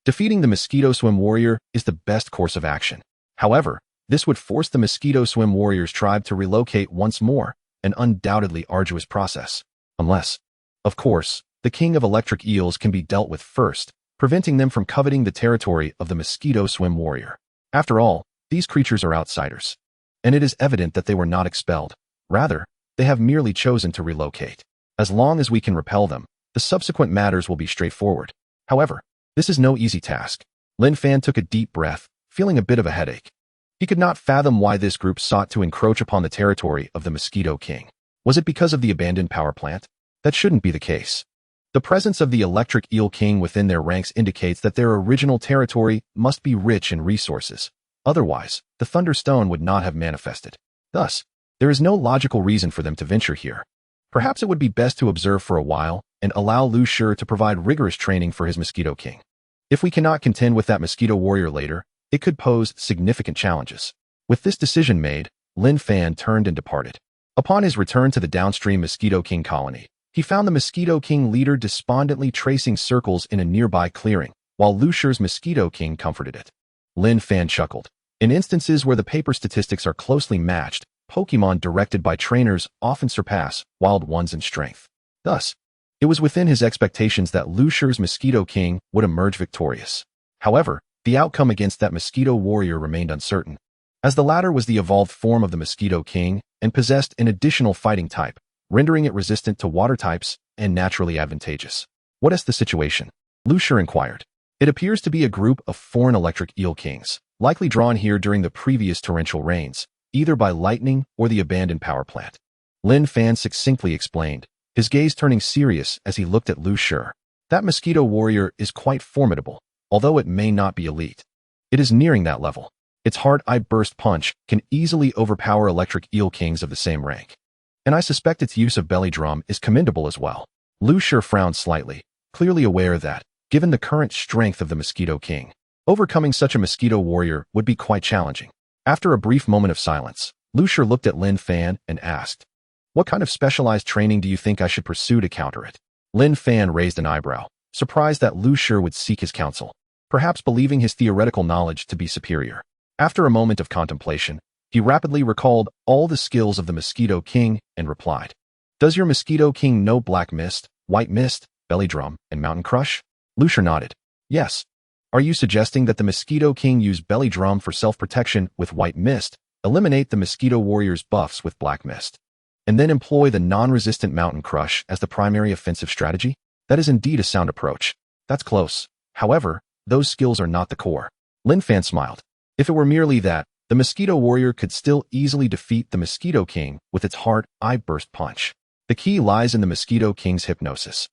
[SPEAKER 1] defeating the Mosquito Swim Warrior is the best course of action. However, this would force the Mosquito Swim Warrior's tribe to relocate once more, an undoubtedly arduous process. Unless, of course, the king of electric eels can be dealt with first, preventing them from coveting the territory of the mosquito swim warrior. After all, these creatures are outsiders. And it is evident that they were not expelled. Rather, they have merely chosen to relocate. As long as we can repel them, the subsequent matters will be straightforward. However, this is no easy task. Lin Fan took a deep breath, feeling a bit of a headache. He could not fathom why this group sought to encroach upon the territory of the Mosquito King. Was it because of the abandoned power plant? That shouldn't be the case. The presence of the Electric Eel King within their ranks indicates that their original territory must be rich in resources. Otherwise, the Thunder Stone would not have manifested. Thus, there is no logical reason for them to venture here. Perhaps it would be best to observe for a while and allow Lu Shi to provide rigorous training for his Mosquito King. If we cannot contend with that Mosquito Warrior later, it could pose significant challenges. With this decision made, Lin Fan turned and departed. Upon his return to the downstream Mosquito King colony, he found the Mosquito King leader despondently tracing circles in a nearby clearing, while Lu Shi's Mosquito King comforted it. Lin Fan chuckled. In instances where the paper statistics are closely matched, Pokémon directed by trainers often surpass wild ones in strength. Thus, it was within his expectations that Lu Shi's Mosquito King would emerge victorious. However, the outcome against that Mosquito Warrior remained uncertain, as the latter was the evolved form of the Mosquito King and possessed an additional fighting type, rendering it resistant to water types and naturally advantageous. What is the situation? Lu Shi inquired. It appears to be a group of foreign electric eel kings, likely drawn here during the previous torrential rains, either by lightning or the abandoned power plant. Lin Fan succinctly explained, his gaze turning serious as he looked at Lu Shi. That Mosquito Warrior is quite formidable, although it may not be elite. It is nearing that level. Its hard-eye burst punch can easily overpower electric eel kings of the same rank. And I suspect its use of belly drum is commendable as well. Lu Shi frowned slightly, clearly aware that, given the current strength of the Mosquito King, overcoming such a Mosquito Warrior would be quite challenging. After a brief moment of silence, Lu Shi looked at Lin Fan and asked, "What kind of specialized training do you think I should pursue to counter it?" Lin Fan raised an eyebrow, surprised that Lu Shi would seek his counsel, perhaps believing his theoretical knowledge to be superior. After a moment of contemplation, he rapidly recalled all the skills of the Mosquito King and replied, "Does your Mosquito King know Black Mist, White Mist, Belly Drum, and Mountain Crush?" Lu Shi nodded. "Yes. Are you suggesting that the Mosquito King use Belly Drum for self-protection with White Mist, eliminate the Mosquito Warrior's buffs with Black Mist, and then employ the non-resistant Mountain Crush as the primary offensive strategy? That is indeed a sound approach. That's close. However, those skills are not the core." Lin Fan smiled. If it were merely that, the Mosquito Warrior could still easily defeat the Mosquito King with its hard-eye burst punch. The key lies in the Mosquito King's hypnosis.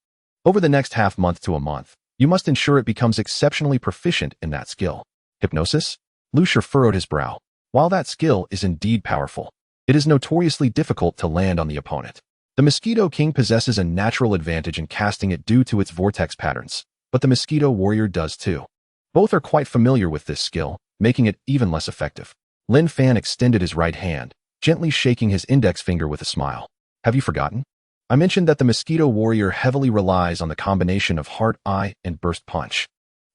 [SPEAKER 1] Over the next half-month to a month, you must ensure it becomes exceptionally proficient in that skill. Hypnosis? Lu Shi furrowed his brow. While that skill is indeed powerful, it is notoriously difficult to land on the opponent. The Mosquito King possesses a natural advantage in casting it due to its vortex patterns, but the Mosquito Warrior does too. Both are quite familiar with this skill, making it even less effective. Lin Fan extended his right hand, gently shaking his index finger with a smile. "Have you forgotten? I mentioned that the Mosquito Warrior heavily relies on the combination of Hard Eye and Burst Punch.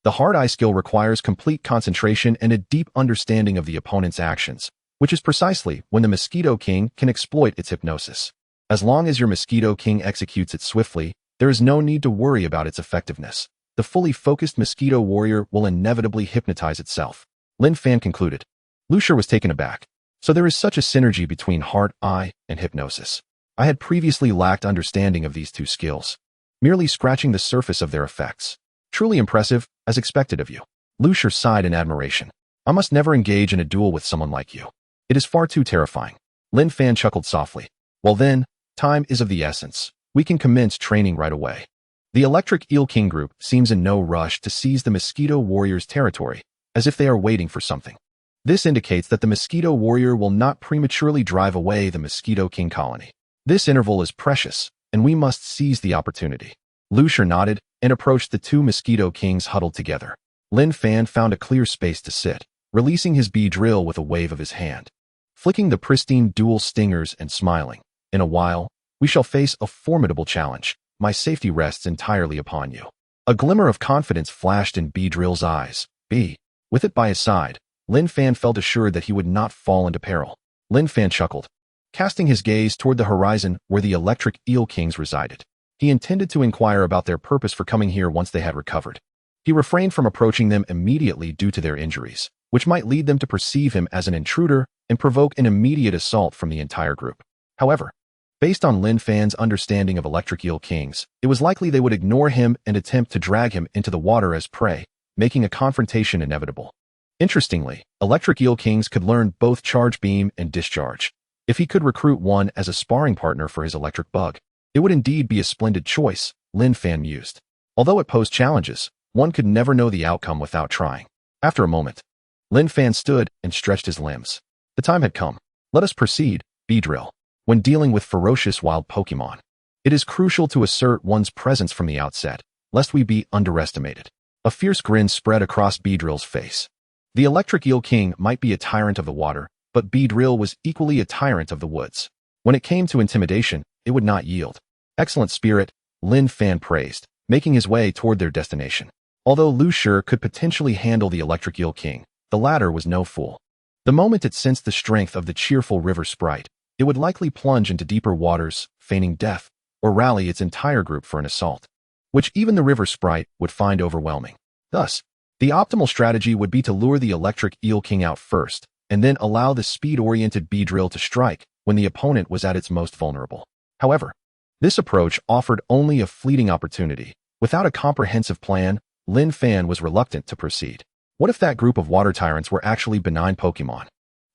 [SPEAKER 1] The Hard Eye skill requires complete concentration and a deep understanding of the opponent's actions, which is precisely when the Mosquito King can exploit its hypnosis. As long as your Mosquito King executes it swiftly, there is no need to worry about its effectiveness. The fully focused Mosquito Warrior will inevitably hypnotize itself." Lin Fan concluded. Lu Shi was taken aback. So there is such a synergy between Hard Eye and hypnosis. I had previously lacked understanding of these two skills, merely scratching the surface of their effects. Truly impressive, as expected of you. Lu Shi sighed in admiration. I must never engage in a duel with someone like you. It is far too terrifying. Lin Fan chuckled softly. Well then, time is of the essence. We can commence training right away. The Electric Eel King group seems in no rush to seize the Mosquito Warrior's territory, as if they are waiting for something. This indicates that the Mosquito Warrior will not prematurely drive away the Mosquito King colony. This interval is precious, and we must seize the opportunity. Lu Shi nodded and approached the two Mosquito Kings huddled together. Lin Fan found a clear space to sit, releasing his B-drill with a wave of his hand. Flicking the pristine dual stingers and smiling, "In a while, we shall face a formidable challenge. My safety rests entirely upon you." A glimmer of confidence flashed in B-drill's eyes. With it by his side, Lin Fan felt assured that he would not fall into peril. Lin Fan chuckled. casting his gaze toward the horizon where the electric eel kings resided. He intended to inquire about their purpose for coming here once they had recovered. He refrained from approaching them immediately due to their injuries, which might lead them to perceive him as an intruder and provoke an immediate assault from the entire group. However, based on Lin Fan's understanding of electric eel kings, it was likely they would ignore him and attempt to drag him into the water as prey, making a confrontation inevitable. Interestingly, electric eel kings could learn both charge beam and discharge. If he could recruit one as a sparring partner for his electric bug, it would indeed be a splendid choice, Lin Fan mused. Although it posed challenges, one could never know the outcome without trying. After a moment, Lin Fan stood and stretched his limbs. The time had come. Let us proceed, Beedrill. When dealing with ferocious wild Pokémon, it is crucial to assert one's presence from the outset, lest we be underestimated. A fierce grin spread across Beedrill's face. The electric eel king might be a tyrant of the water, but Beedrill was equally a tyrant of the woods. When it came to intimidation, it would not yield. Excellent spirit, Lin Fan praised, making his way toward their destination. Although Lu Shi could potentially handle the electric eel king, the latter was no fool. The moment it sensed the strength of the cheerful river sprite, it would likely plunge into deeper waters, feigning death, or rally its entire group for an assault, which even the river sprite would find overwhelming. Thus, the optimal strategy would be to lure the electric eel king out first, and then allow the speed-oriented Beedrill to strike when the opponent was at its most vulnerable. However, this approach offered only a fleeting opportunity. Without a comprehensive plan, Lin Fan was reluctant to proceed. What if that group of water tyrants were actually benign Pokémon,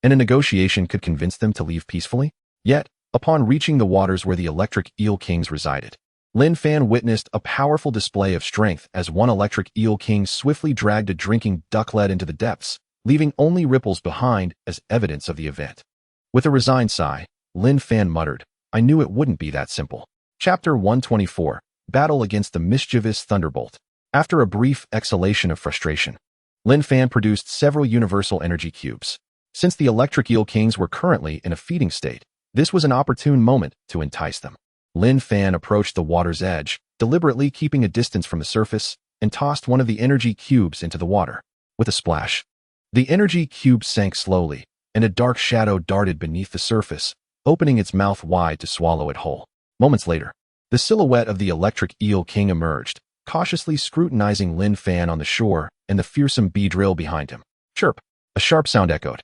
[SPEAKER 1] and a negotiation could convince them to leave peacefully? Yet, upon reaching the waters where the electric eel kings resided, Lin Fan witnessed a powerful display of strength as one electric eel king swiftly dragged a drinking ducklet into the depths, leaving only ripples behind as evidence of the event. With a resigned sigh, Lin Fan muttered, "I knew it wouldn't be that simple." Chapter 124, Battle Against the Mischievous Thunderbolt. After a brief exhalation of frustration, Lin Fan produced several universal energy cubes. Since the electric eel kings were currently in a feeding state, this was an opportune moment to entice them. Lin Fan approached the water's edge, deliberately keeping a distance from the surface, and tossed one of the energy cubes into the water. With a splash, the energy cube sank slowly, and a dark shadow darted beneath the surface, opening its mouth wide to swallow it whole. Moments later, the silhouette of the electric eel king emerged, cautiously scrutinizing Lin Fan on the shore and the fearsome Beedrill behind him. Chirp! A sharp sound echoed.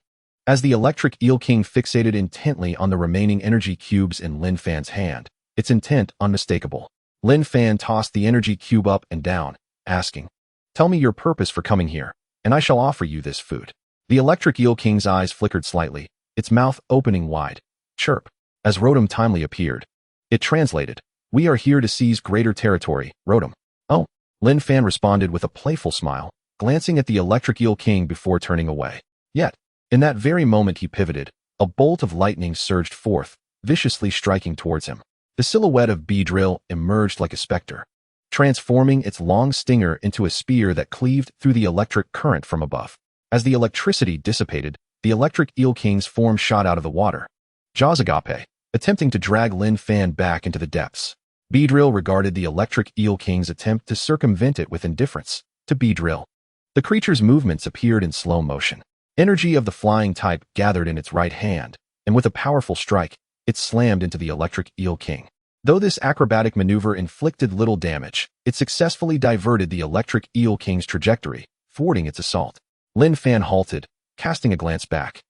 [SPEAKER 1] As the electric eel king fixated intently on the remaining energy cubes in Lin Fan's hand, its intent unmistakable. Lin Fan tossed the energy cube up and down, asking, "Tell me your purpose for coming here, and I shall offer you this food." The electric eel king's eyes flickered slightly, its mouth opening wide. Chirp! As Rotom timely appeared. It translated, "We are here to seize greater territory, Rotom." "Oh," Lin Fan responded with a playful smile, glancing at the electric eel king before turning away. Yet, in that very moment he pivoted, a bolt of lightning surged forth, viciously striking towards him. The silhouette of Beedrill emerged like a specter, transforming its long stinger into a spear that cleaved through the electric current from above. As the electricity dissipated, the electric eel king's form shot out of the water. Jaws agape, attempting to drag Lin Fan back into the depths. Beedrill regarded the electric eel king's attempt to circumvent it with indifference. To Beedrill, the creature's movements appeared in slow motion. Energy of the flying type gathered in its right hand, and with a powerful strike, it slammed into the electric eel king. Though this acrobatic maneuver inflicted little damage, it successfully diverted the electric eel king's trajectory, thwarting its assault. Lin Fan halted, casting a glance back.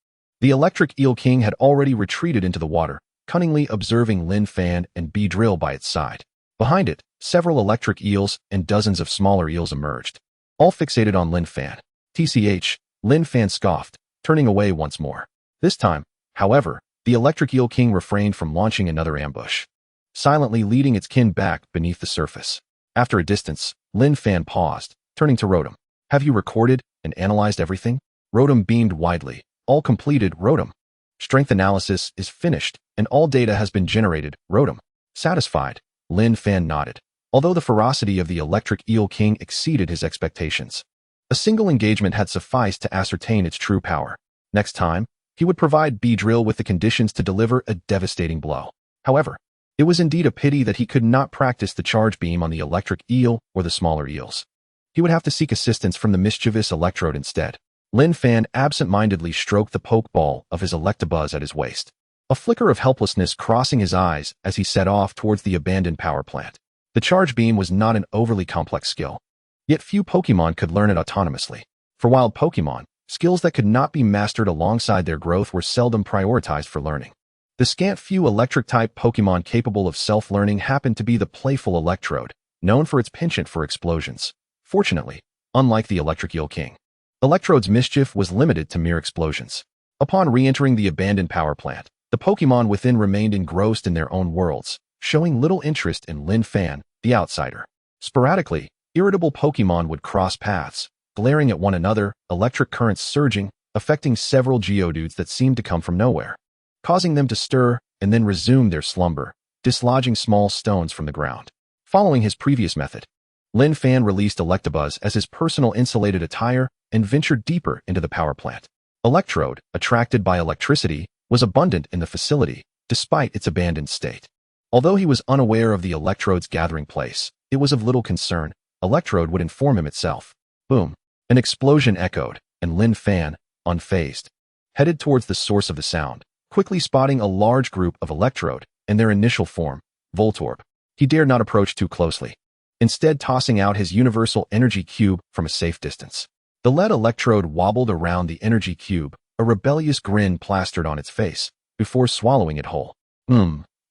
[SPEAKER 1] The electric eel king had already retreated into the water, cunningly observing Lin Fan and Beedrill by its side. Behind it, several electric eels and dozens of smaller eels emerged, all fixated on Lin Fan. TCH, Lin Fan scoffed, turning away once more. This time, however, the electric eel king refrained from launching another ambush, silently leading its kin back beneath the surface. After a distance, Lin Fan paused, turning to Rotom. "Have you recorded and analyzed everything?" Rotom beamed widely. "All completed, Rotom. Strength analysis is finished, and all data has been generated, Rotom." Satisfied, Lin Fan nodded. Although the ferocity of the electric eel king exceeded his expectations, a single engagement had sufficed to ascertain its true power. Next time, he would provide Beedrill with the conditions to deliver a devastating blow. However, it was indeed a pity that he could not practice the charge beam on the electric eel or the smaller eels. He would have to seek assistance from the mischievous electrode instead. Lin Fan absent-mindedly stroked the pokeball of his Electabuzz at his waist. a flicker of helplessness crossing his eyes as he set off towards the abandoned power plant. The charge beam was not an overly complex skill, yet few Pokémon could learn it autonomously. For wild Pokémon, skills that could not be mastered alongside their growth were seldom prioritized for learning. The scant few electric-type Pokémon capable of self-learning happened to be the playful Electrode, known for its penchant for explosions. Fortunately, unlike the Electric Eel King, Electrode's mischief was limited to mere explosions. Upon re-entering the abandoned power plant, the Pokémon within remained engrossed in their own worlds, showing little interest in Lin Fan, the outsider. Sporadically, irritable Pokémon would cross paths, glaring at one another, electric currents surging, affecting several Geodudes that seemed to come from nowhere, causing them to stir and then resume their slumber, dislodging small stones from the ground. Following his previous method, Lin Fan released Electabuzz as his personal insulated attire and ventured deeper into the power plant. Electrode, attracted by electricity, was abundant in the facility, despite its abandoned state. Although he was unaware of the Electrode's gathering place, it was of little concern. Electrode would inform him itself. Boom! An explosion echoed, and Lin Fan, unfazed, headed towards the source of the sound, quickly spotting a large group of Electrode in their initial form, Voltorb. He dared not approach too closely, instead tossing out his universal energy cube from a safe distance. The lead Electrode wobbled around the energy cube, a rebellious grin plastered on its face, before swallowing it whole.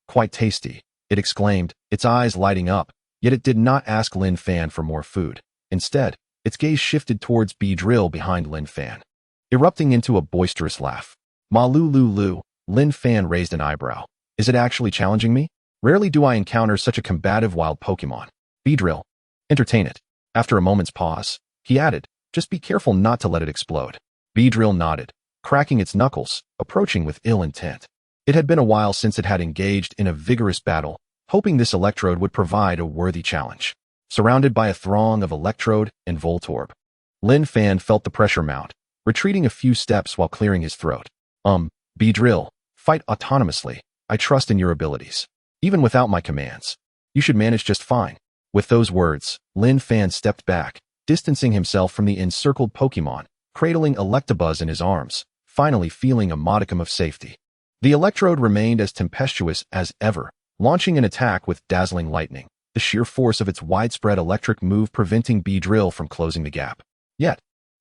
[SPEAKER 1] Quite tasty, it exclaimed, its eyes lighting up, yet it did not ask Lin Fan for more food. Instead, its gaze shifted towards Beedrill behind Lin Fan, erupting into a boisterous laugh. Malululu, Lin Fan raised an eyebrow. Is it actually challenging me? Rarely do I encounter such a combative wild Pokémon. Beedrill, entertain it. After a moment's pause, he added, just be careful not to let it explode. Beedrill nodded, cracking its knuckles, approaching with ill intent. It had been a while since it had engaged in a vigorous battle, hoping this Electrode would provide a worthy challenge. Surrounded by a throng of Electrode and Voltorb, Lin Fan felt the pressure mount, retreating a few steps while clearing his throat. Beedrill, fight autonomously. I trust in your abilities. Even without my commands, you should manage just fine. With those words, Lin Fan stepped back, distancing himself from the encircled Pokémon, cradling Electabuzz in his arms, finally feeling a modicum of safety. The Electrode remained as tempestuous as ever, launching an attack with dazzling lightning, the sheer force of its widespread electric move preventing Beedrill from closing the gap. Yet,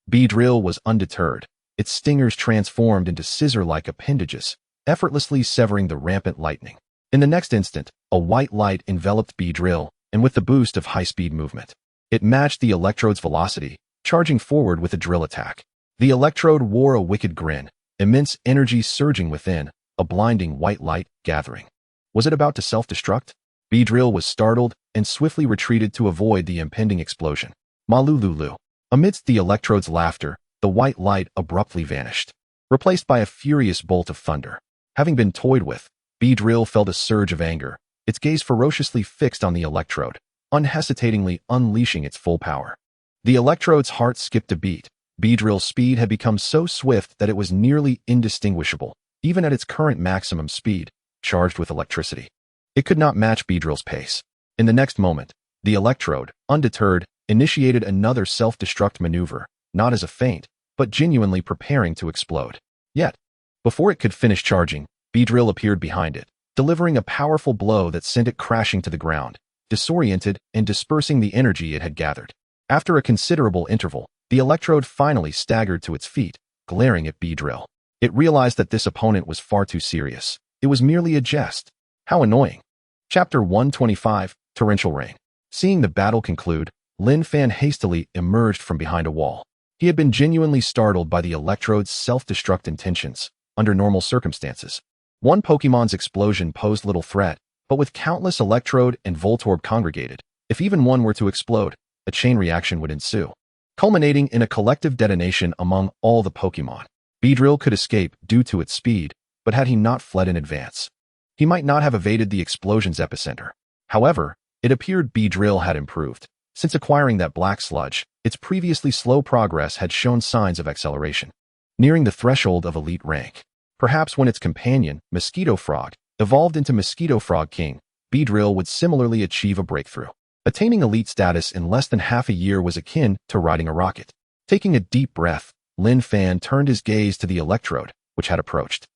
[SPEAKER 1] Beedrill was undeterred, its stingers transformed into scissor-like appendages, effortlessly severing the rampant lightning. In the next instant, a white light enveloped Beedrill, and with the boost of high-speed movement, it matched the Electrode's velocity, charging forward with a drill attack. The Electrode wore a wicked grin, immense energy surging within, a blinding white light gathering. Was it about to self-destruct? Beedrill was startled and swiftly retreated to avoid the impending explosion. Malululu. Amidst the Electrode's laughter, the white light abruptly vanished, replaced by a furious bolt of thunder. Having been toyed with, Beedrill felt a surge of anger, its gaze ferociously fixed on the Electrode, unhesitatingly unleashing its full power. The Electrode's heart skipped a beat. Beedrill's speed had become so swift that it was nearly indistinguishable, even at its current maximum speed, charged with electricity. It could not match Beedrill's pace. In the next moment, the Electrode, undeterred, initiated another self-destruct maneuver, not as a feint, but genuinely preparing to explode. Yet, before it could finish charging, Beedrill appeared behind it, delivering a powerful blow that sent it crashing to the ground, disoriented and dispersing the energy it had gathered. After a considerable interval, the Electrode finally staggered to its feet, glaring at Beedrill. It realized that this opponent was far too serious. It was merely a jest. How annoying. Chapter 125, Torrential Rain. Seeing the battle conclude, Lin Fan hastily emerged from behind a wall. He had been genuinely startled by the Electrode's self-destruct intentions. Under normal circumstances, one Pokémon's explosion posed little threat, but with countless Electrode and Voltorb congregated, if even one were to explode, a chain reaction would ensue, culminating in a collective detonation among all the Pokémon. Beedrill could escape due to its speed, but had he not fled in advance, he might not have evaded the explosion's epicenter. However, it appeared Beedrill had improved. Since acquiring that black sludge, its previously slow progress had shown signs of acceleration, nearing the threshold of elite rank. Perhaps when its companion, Mosquito Frog, evolved into Mosquito Frog King, Beedrill would similarly achieve a breakthrough. Attaining elite status in less than half a year was akin to riding a rocket. Taking a deep breath, Lin Fan turned his gaze to the Electrode, which had approached.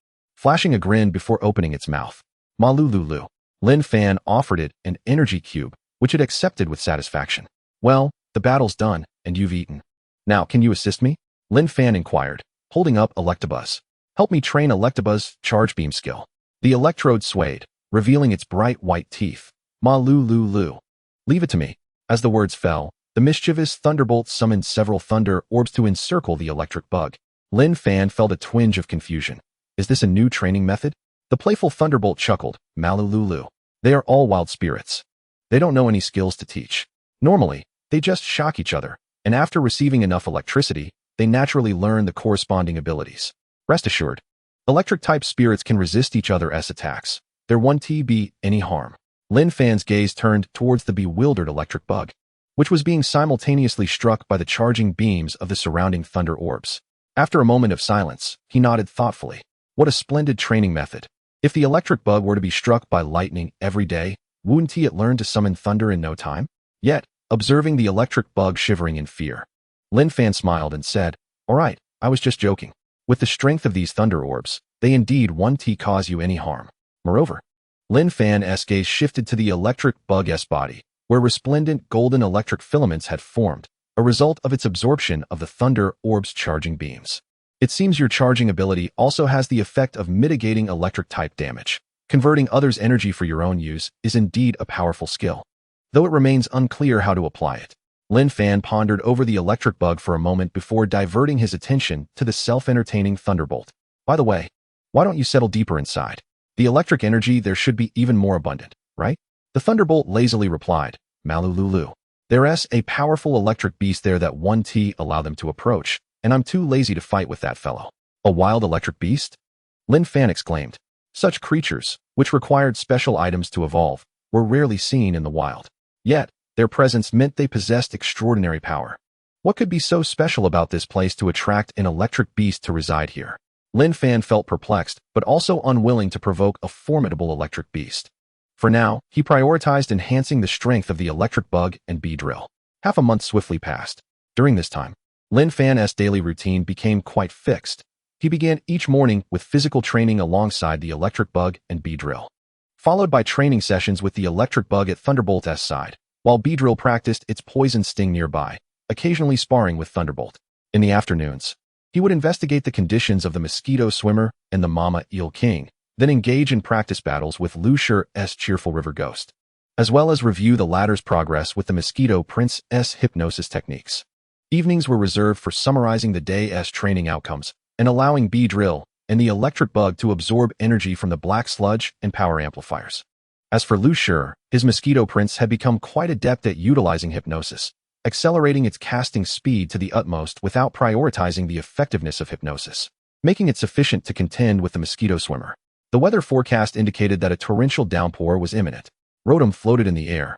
[SPEAKER 1] flashing a grin before opening its mouth. Malululu. Lin Fan offered it an energy cube, which it accepted with satisfaction. Well, the battle's done, and you've eaten. Now, can you assist me? Lin Fan inquired, holding up Electabuzz. Help me train Electabuzz' charge beam skill. The electrode swayed, revealing its bright white teeth. Malululu. Leave it to me. As the words fell, the mischievous Thunderbolt summoned several thunder orbs to encircle the electric bug. Lin Fan felt a twinge of confusion. Is this a new training method? The playful Thunderbolt chuckled. Malululu. They are all wild spirits. They don't know any skills to teach. Normally, they just shock each other, and after receiving enough electricity, they naturally learn the corresponding abilities. Rest assured, electric-type spirits can resist each other's attacks. There won't be any harm. Lin Fan's gaze turned towards the bewildered electric bug, which was being simultaneously struck by the charging beams of the surrounding thunder orbs. After a moment of silence, he nodded thoughtfully. What a splendid training method. If the electric bug were to be struck by lightning every day, wouldn't it learn to summon thunder in no time? Yet, observing the electric bug shivering in fear, Lin Fan smiled and said, "All right, I was just joking. With the strength of these thunder orbs, they indeed won't cause you any harm." Moreover, Lin Fan's gaze shifted to the electric bug's body, where resplendent golden electric filaments had formed, a result of its absorption of the thunder orb's charging beams. It seems your charging ability also has the effect of mitigating electric-type damage. Converting others' energy for your own use is indeed a powerful skill, though it remains unclear how to apply it. Lin Fan pondered over the electric bug for a moment before diverting his attention to the self-entertaining Thunderbolt. By the way, why don't you settle deeper inside? The electric energy there should be even more abundant, right? The Thunderbolt lazily replied, Malululu. There's a powerful electric beast there that won't allow them to approach, and I'm too lazy to fight with that fellow. A wild electric beast? Lin Fan exclaimed. Such creatures, which required special items to evolve, were rarely seen in the wild. Yet, their presence meant they possessed extraordinary power. What could be so special about this place to attract an electric beast to reside here? Lin Fan felt perplexed, but also unwilling to provoke a formidable electric beast. For now, he prioritized enhancing the strength of the electric bug and bee drill. Half a month swiftly passed. During this time, Lin Fan's daily routine became quite fixed. He began each morning with physical training alongside the electric bug and bee drill, followed by training sessions with the electric bug at Thunderbolt's side, while bee drill practiced its poison sting nearby, occasionally sparring with Thunderbolt. In the afternoons, he would investigate the conditions of the mosquito swimmer and the mama eel king, then engage in practice battles with Lushur's cheerful river ghost, as well as review the latter's progress with the mosquito prince's hypnosis techniques. Evenings were reserved for summarizing the day's training outcomes and allowing bee drill and the electric bug to absorb energy from the black sludge and power amplifiers. As for Lushur, his mosquito prince had become quite adept at utilizing hypnosis, accelerating its casting speed to the utmost without prioritizing the effectiveness of hypnosis, making it sufficient to contend with the mosquito swimmer. The weather forecast indicated that a torrential downpour was imminent. Rotom floated in the air,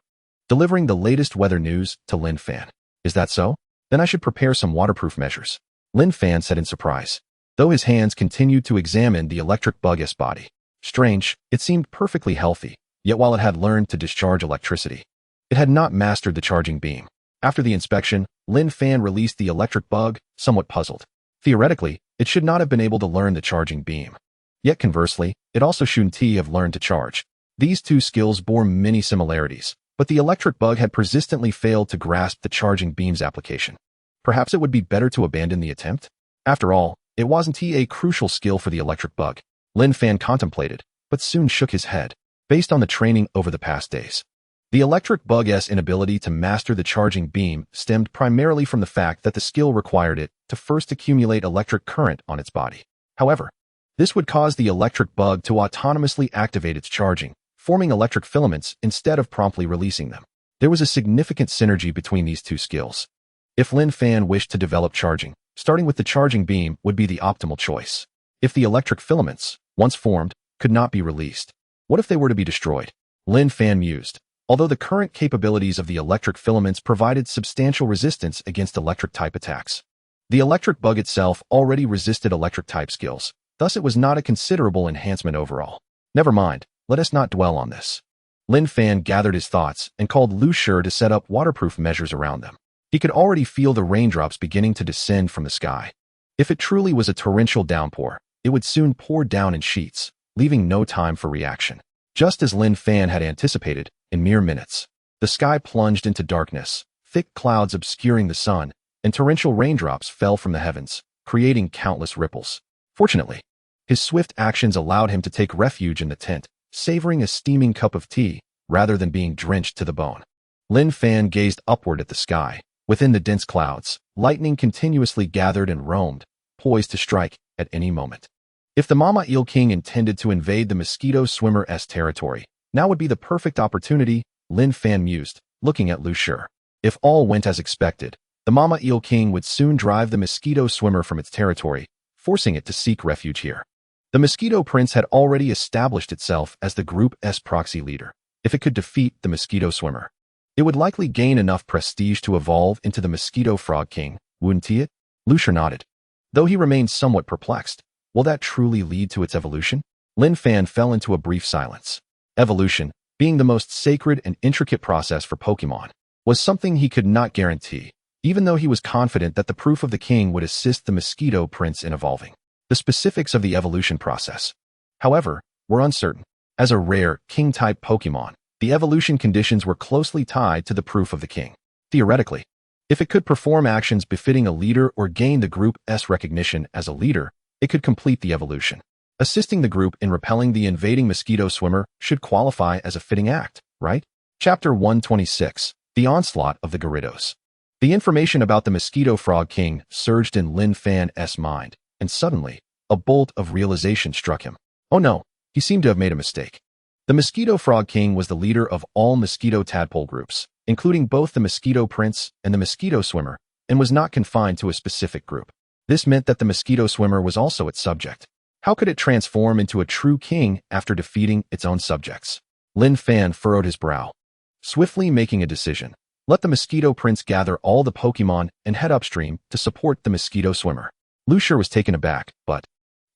[SPEAKER 1] delivering the latest weather news to Lin Fan. Is that so? Then I should prepare some waterproof measures, Lin Fan said in surprise, though his hands continued to examine the electric bug's body. Strange, it seemed perfectly healthy, yet while it had learned to discharge electricity, it had not mastered the charging beam. After the inspection, Lin Fan released the electric bug, somewhat puzzled. Theoretically, it should not have been able to learn the charging beam. Yet conversely, it also shouldn't have learned to charge. These two skills bore many similarities, but the electric bug had persistently failed to grasp the charging beam's application. Perhaps it would be better to abandon the attempt? After all, it wasn't a crucial skill for the electric bug. Lin Fan contemplated, but soon shook his head. Based on the training over the past days, the electric bug's inability to master the charging beam stemmed primarily from the fact that the skill required it to first accumulate electric current on its body. However, this would cause the electric bug to autonomously activate its charging, forming electric filaments instead of promptly releasing them. There was a significant synergy between these two skills. If Lin Fan wished to develop charging, starting with the charging beam would be the optimal choice. If the electric filaments, once formed, could not be released, what if they were to be destroyed? Lin Fan mused. Although the current capabilities of the electric filaments provided substantial resistance against electric-type attacks, the electric bug itself already resisted electric-type skills, thus it was not a considerable enhancement overall. Never mind, let us not dwell on this. Lin Fan gathered his thoughts and called Lushur to set up waterproof measures around them. He could already feel the raindrops beginning to descend from the sky. If it truly was a torrential downpour, it would soon pour down in sheets, leaving no time for reaction. Just as Lin Fan had anticipated, in mere minutes, the sky plunged into darkness, thick clouds obscuring the sun, and torrential raindrops fell from the heavens, creating countless ripples. Fortunately, his swift actions allowed him to take refuge in the tent, savoring a steaming cup of tea, rather than being drenched to the bone. Lin Fan gazed upward at the sky. Within the dense clouds, lightning continuously gathered and roamed, poised to strike at any moment. If the Mama Eel King intended to invade the mosquito swimmer's territory, now would be the perfect opportunity, Lin Fan mused, looking at Lu Shi. If all went as expected, the Mama Eel King would soon drive the mosquito swimmer from its territory, forcing it to seek refuge here. The Mosquito Prince had already established itself as the group's proxy leader. If it could defeat the mosquito swimmer, it would likely gain enough prestige to evolve into the Mosquito Frog King, wouldn't it? Lu Shi nodded. Though he remained somewhat perplexed, will that truly lead to its evolution? Lin Fan fell into a brief silence. Evolution, being the most sacred and intricate process for Pokémon, was something he could not guarantee, even though he was confident that the proof of the king would assist the Mosquito Prince in evolving. The specifics of the evolution process, however, were uncertain. As a rare, king-type Pokémon, the evolution conditions were closely tied to the proof of the king. Theoretically, if it could perform actions befitting a leader or gain the group's recognition as a leader, it could complete the evolution. Assisting the group in repelling the invading mosquito swimmer should qualify as a fitting act, right? Chapter 126, The Onslaught of the Gyarados. The information about the Mosquito Frog King surged in Lin Fan's mind, and suddenly, a bolt of realization struck him. Oh no, he seemed to have made a mistake. The Mosquito Frog King was the leader of all mosquito tadpole groups, including both the Mosquito Prince and the Mosquito Swimmer, and was not confined to a specific group. This meant that the Mosquito Swimmer was also its subject. How could it transform into a true king after defeating its own subjects? Lin Fan furrowed his brow, swiftly making a decision. Let the Mosquito Prince gather all the Pokémon and head upstream to support the Mosquito Swimmer. Lu Shi was taken aback, but,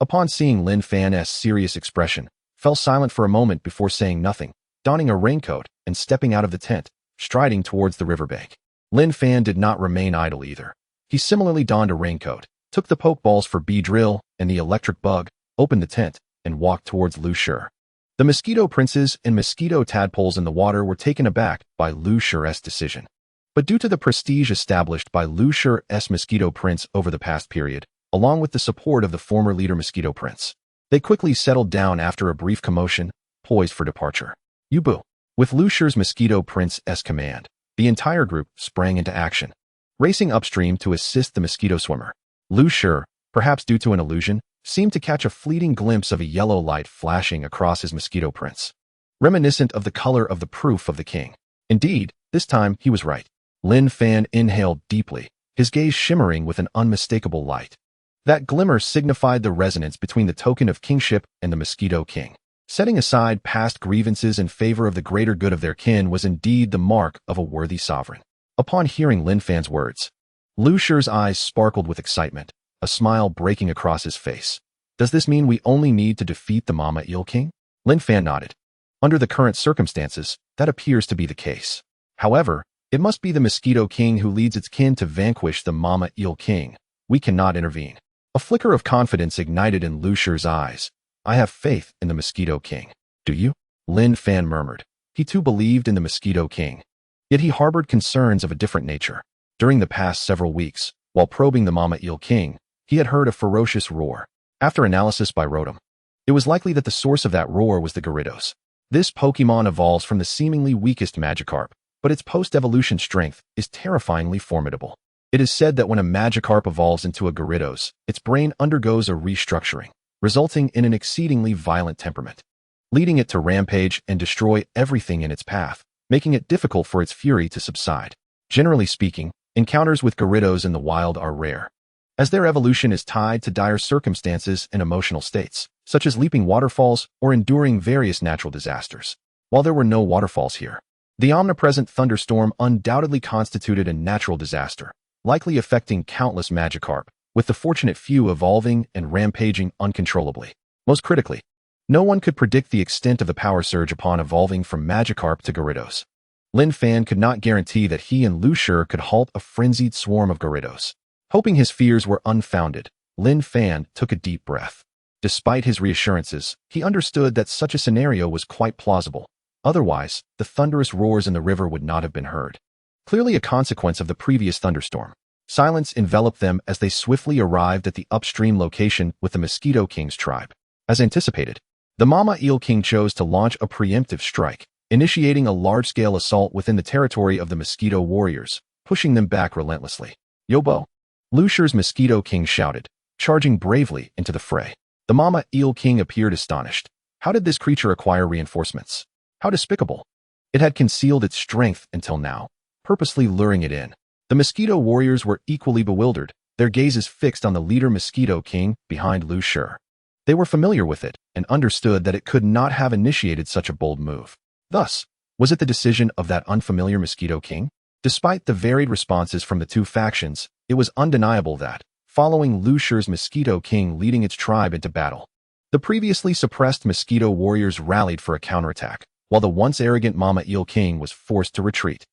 [SPEAKER 1] upon seeing Lin Fan's serious expression, fell silent for a moment before saying nothing, donning a raincoat and stepping out of the tent, striding towards the riverbank. Lin Fan did not remain idle either. He similarly donned a raincoat, took the Pokeballs for Beedrill and the electric bug, opened the tent, and walked towards Lu Shi. The Mosquito Princes and Mosquito Tadpoles in the water were taken aback by Lu Shi's decision. But due to the prestige established by Lu Shi's Mosquito Prince over the past period, along with the support of the former leader Mosquito Prince, they quickly settled down after a brief commotion, poised for departure. Yubu. With Lu Shi's Mosquito Prince's command, the entire group sprang into action, racing upstream to assist the Mosquito Swimmer. Lu Shi, perhaps due to an illusion, seemed to catch a fleeting glimpse of a yellow light flashing across his Mosquito Prince, reminiscent of the color of the proof of the king. Indeed, this time he was right. Lin Fan inhaled deeply, his gaze shimmering with an unmistakable light. That glimmer signified the resonance between the token of kingship and the Mosquito King. Setting aside past grievances in favor of the greater good of their kin was indeed the mark of a worthy sovereign. Upon hearing Lin Fan's words, Lu Shi's eyes sparkled with excitement, a smile breaking across his face. Does this mean we only need to defeat the Mama Eel King? Lin Fan nodded. Under the current circumstances, that appears to be the case. However, it must be the Mosquito King who leads its kin to vanquish the Mama Eel King. We cannot intervene. A flicker of confidence ignited in Lu Shi's eyes. I have faith in the Mosquito King. Do you? Lin Fan murmured. He too believed in the Mosquito King. Yet he harbored concerns of a different nature. During the past several weeks, while probing the Mama Eel King, he had heard a ferocious roar. After analysis by Rotom, it was likely that the source of that roar was the Gyarados. This Pokémon evolves from the seemingly weakest Magikarp, but its post-evolution strength is terrifyingly formidable. It is said that when a Magikarp evolves into a Gyarados, its brain undergoes a restructuring, resulting in an exceedingly violent temperament, leading it to rampage and destroy everything in its path, making it difficult for its fury to subside. Generally speaking, encounters with Gyarados in the wild are rare, as their evolution is tied to dire circumstances and emotional states, such as leaping waterfalls or enduring various natural disasters. While there were no waterfalls here, the omnipresent thunderstorm undoubtedly constituted a natural disaster, likely affecting countless Magikarp, with the fortunate few evolving and rampaging uncontrollably. Most critically, no one could predict the extent of the power surge upon evolving from Magikarp to Gyarados. Lin Fan could not guarantee that he and Lu Shi could halt a frenzied swarm of Gyarados. Hoping his fears were unfounded, Lin Fan took a deep breath. Despite his reassurances, he understood that such a scenario was quite plausible. Otherwise, the thunderous roars in the river would not have been heard. Clearly a consequence of the previous thunderstorm. Silence enveloped them as they swiftly arrived at the upstream location with the Mosquito King's tribe. As anticipated, the Mama Eel King chose to launch a preemptive strike, initiating a large-scale assault within the territory of the Mosquito Warriors, pushing them back relentlessly. Yobo! Lusher's Mosquito King shouted, charging bravely into the fray. The Mama Eel King appeared astonished. How did this creature acquire reinforcements? How despicable! It had concealed its strength until now, purposely luring it in. The Mosquito Warriors were equally bewildered, their gazes fixed on the leader Mosquito King behind Lusher. They were familiar with it and understood that it could not have initiated such a bold move. Thus, was it the decision of that unfamiliar Mosquito King? Despite the varied responses from the two factions, it was undeniable that, following Lusher's Mosquito King leading its tribe into battle, the previously suppressed Mosquito Warriors rallied for a counterattack, while the once arrogant Mama Eel King was forced to retreat,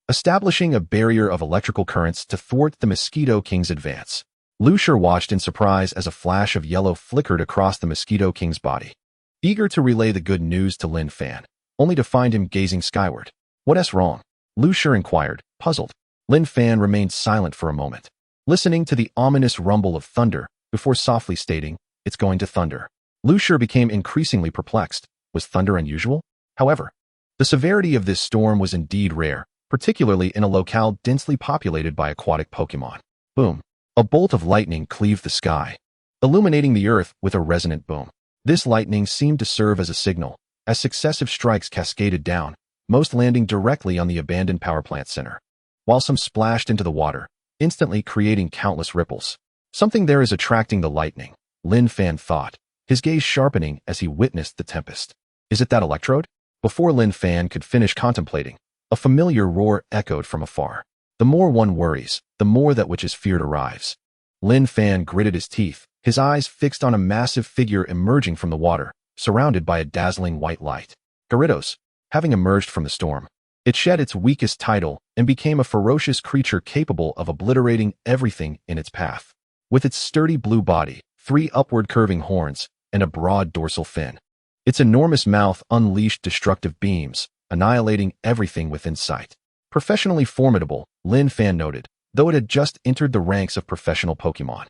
[SPEAKER 1] establishing a barrier of electrical currents to thwart the Mosquito King's advance. Lusher watched in surprise as a flash of yellow flickered across the Mosquito King's body, eager to relay the good news to Lin Fan, only to find him gazing skyward. What's wrong? Lusher inquired, puzzled. Lin Fan remained silent for a moment, listening to the ominous rumble of thunder before softly stating, "It's going to thunder." Lusher became increasingly perplexed. Was thunder unusual? However, the severity of this storm was indeed rare, particularly in a locale densely populated by aquatic Pokémon. Boom! A bolt of lightning cleaved the sky, illuminating the earth with a resonant boom. This lightning seemed to serve as a signal, as successive strikes cascaded down, most landing directly on the abandoned power plant center, while some splashed into the water, instantly creating countless ripples. Something there is attracting the lightning, Lin Fan thought, his gaze sharpening as he witnessed the tempest. Is it that electrode? Before Lin Fan could finish contemplating, a familiar roar echoed from afar. The more one worries, the more that which is feared arrives. Lin Fan gritted his teeth, his eyes fixed on a massive figure emerging from the water, surrounded by a dazzling white light. Gyarados, having emerged from the storm, it shed its weakest title and became a ferocious creature capable of obliterating everything in its path. With its sturdy blue body, 3 upward curving horns, and a broad dorsal fin, its enormous mouth unleashed destructive beams, annihilating everything within sight. Professionally formidable, Lin Fan noted, though it had just entered the ranks of professional Pokémon.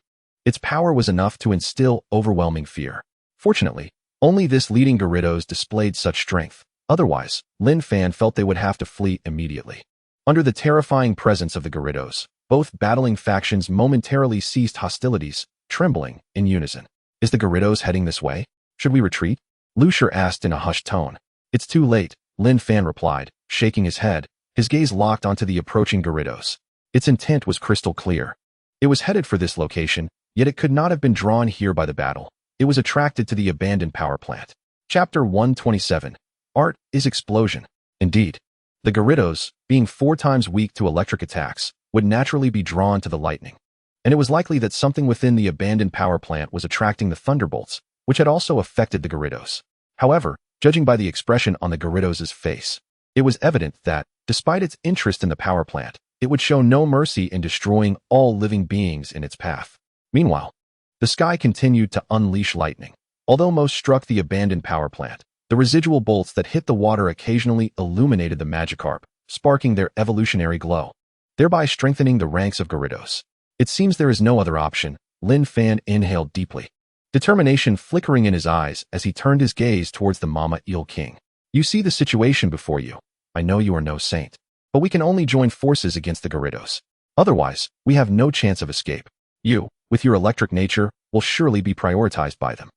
[SPEAKER 1] Its power was enough to instill overwhelming fear. Fortunately, only this leading Gyarados displayed such strength. Otherwise, Lin Fan felt they would have to flee immediately. Under the terrifying presence of the Gyarados, both battling factions momentarily ceased hostilities, trembling in unison. Is the Gyarados heading this way? Should we retreat? Lusher asked in a hushed tone. It's too late, Lin Fan replied, shaking his head, his gaze locked onto the approaching Gyarados. Its intent was crystal clear. It was headed for this location, yet it could not have been drawn here by the battle. It was attracted to the abandoned power plant. Chapter 127. Art is Explosion. Indeed, the Gyarados, being 4 times weak to electric attacks, would naturally be drawn to the lightning. And it was likely that something within the abandoned power plant was attracting the thunderbolts, which had also affected the Gyarados. However, judging by the expression on the Gyarados' face, it was evident that, despite its interest in the power plant, it would show no mercy in destroying all living beings in its path. Meanwhile, the sky continued to unleash lightning. Although most struck the abandoned power plant, the residual bolts that hit the water occasionally illuminated the Magikarp, sparking their evolutionary glow, thereby strengthening the ranks of Gyarados. It seems there is no other option. Lin Fan inhaled deeply, determination flickering in his eyes as he turned his gaze towards the Mama Eel King. You see the situation before you. I know you are no saint, but we can only join forces against the Gyarados. Otherwise, we have no chance of escape. You, with your electric nature, will surely be prioritized by them.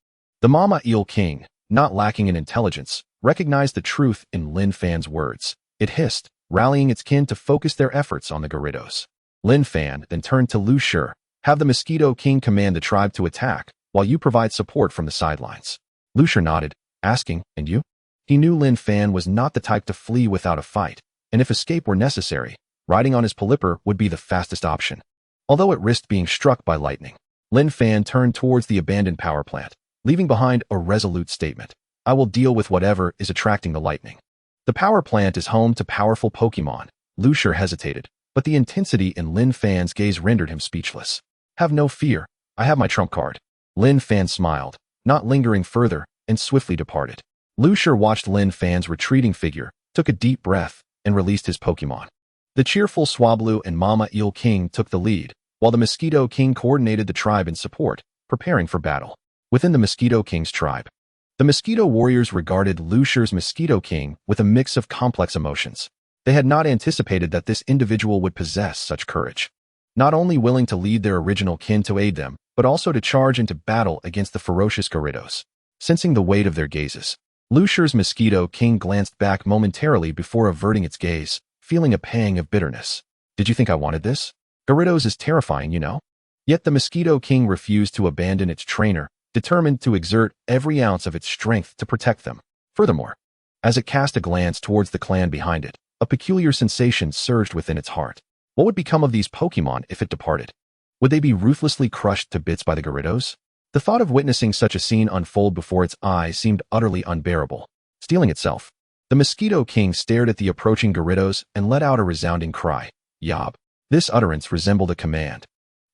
[SPEAKER 1] The Mama Eel King, not lacking in intelligence, recognized the truth in Lin Fan's words. It hissed, rallying its kin to focus their efforts on the Gyarados. Lin Fan then turned to Lusher. Have the Mosquito King command the tribe to attack, while you provide support from the sidelines. Lusher nodded, asking, and you? He knew Lin Fan was not the type to flee without a fight, and if escape were necessary, riding on his Pelipper would be the fastest option. Although it risked being struck by lightning, Lin Fan turned towards the abandoned power plant, leaving behind a resolute statement. I will deal with whatever is attracting the lightning. The power plant is home to powerful Pokémon. Lusher hesitated, but the intensity in Lin Fan's gaze rendered him speechless. Have no fear, I have my trump card. Lin Fan smiled, not lingering further, and swiftly departed. Lucier watched Lin Fan's retreating figure, took a deep breath, and released his Pokémon. The cheerful Swablu and Mama Eel King took the lead, while the Mosquito King coordinated the tribe in support, preparing for battle. Within the Mosquito King's tribe, the Mosquito Warriors regarded Lucier's Mosquito King with a mix of complex emotions. They had not anticipated that this individual would possess such courage. Not only willing to lead their original kin to aid them, but also to charge into battle against the ferocious Gyarados. Sensing the weight of their gazes, Lucier's Mosquito King glanced back momentarily before averting its gaze, feeling a pang of bitterness. Did you think I wanted this? Gyarados is terrifying, you know? Yet the Mosquito King refused to abandon its trainer, determined to exert every ounce of its strength to protect them. Furthermore, as it cast a glance towards the clan behind it, a peculiar sensation surged within its heart. What would become of these Pokémon if it departed? Would they be ruthlessly crushed to bits by the Gyarados? The thought of witnessing such a scene unfold before its eyes seemed utterly unbearable. Steeling itself, the Mosquito King stared at the approaching Gyarados and let out a resounding cry. Yob. This utterance resembled a command,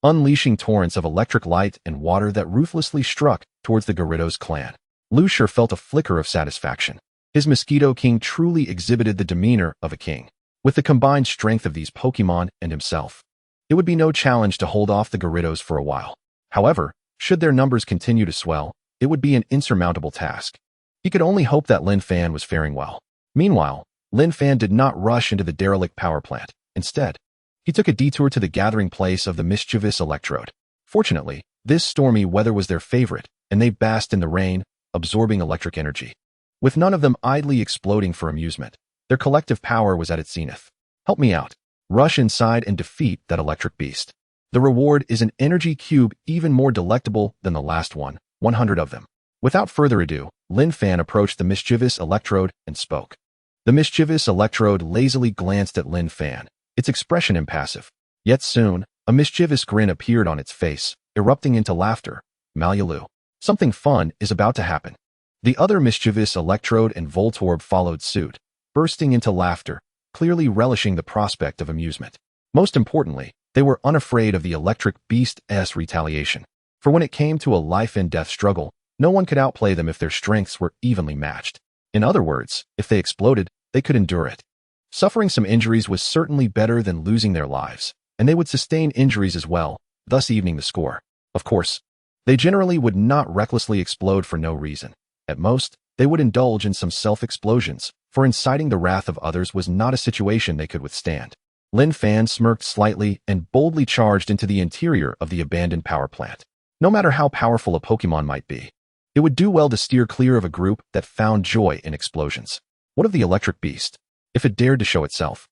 [SPEAKER 1] unleashing torrents of electric light and water that ruthlessly struck towards the Gyarados clan. Lucier felt a flicker of satisfaction. His Mosquito King truly exhibited the demeanor of a king. With the combined strength of these Pokémon and himself, it would be no challenge to hold off the Gyarados for a while. However, should their numbers continue to swell, it would be an insurmountable task. He could only hope that Lin Fan was faring well. Meanwhile, Lin Fan did not rush into the derelict power plant. Instead, he took a detour to the gathering place of the mischievous Electrode. Fortunately, this stormy weather was their favorite, and they basked in the rain, absorbing electric energy. With none of them idly exploding for amusement, their collective power was at its zenith. Help me out. Rush inside and defeat that electric beast. The reward is an energy cube even more delectable than the last one, 100 of them. Without further ado, Lin Fan approached the mischievous Electrode and spoke. The mischievous Electrode lazily glanced at Lin Fan, its expression impassive. Yet soon, a mischievous grin appeared on its face, erupting into laughter. Malyaloo. Something fun is about to happen. The other mischievous Electrode and Voltorb followed suit, bursting into laughter, clearly relishing the prospect of amusement. Most importantly, they were unafraid of the electric beast's retaliation. For when it came to a life-and-death struggle, no one could outplay them if their strengths were evenly matched. In other words, if they exploded, they could endure it. Suffering some injuries was certainly better than losing their lives, and they would sustain injuries as well, thus evening the score. Of course, they generally would not recklessly explode for no reason. At most, they would indulge in some self-explosions, for inciting the wrath of others was not a situation they could withstand. Lin Fan smirked slightly and boldly charged into the interior of the abandoned power plant. No matter how powerful a Pokémon might be, it would do well to steer clear of a group that found joy in explosions. What of the electric beast? If it dared to show itself,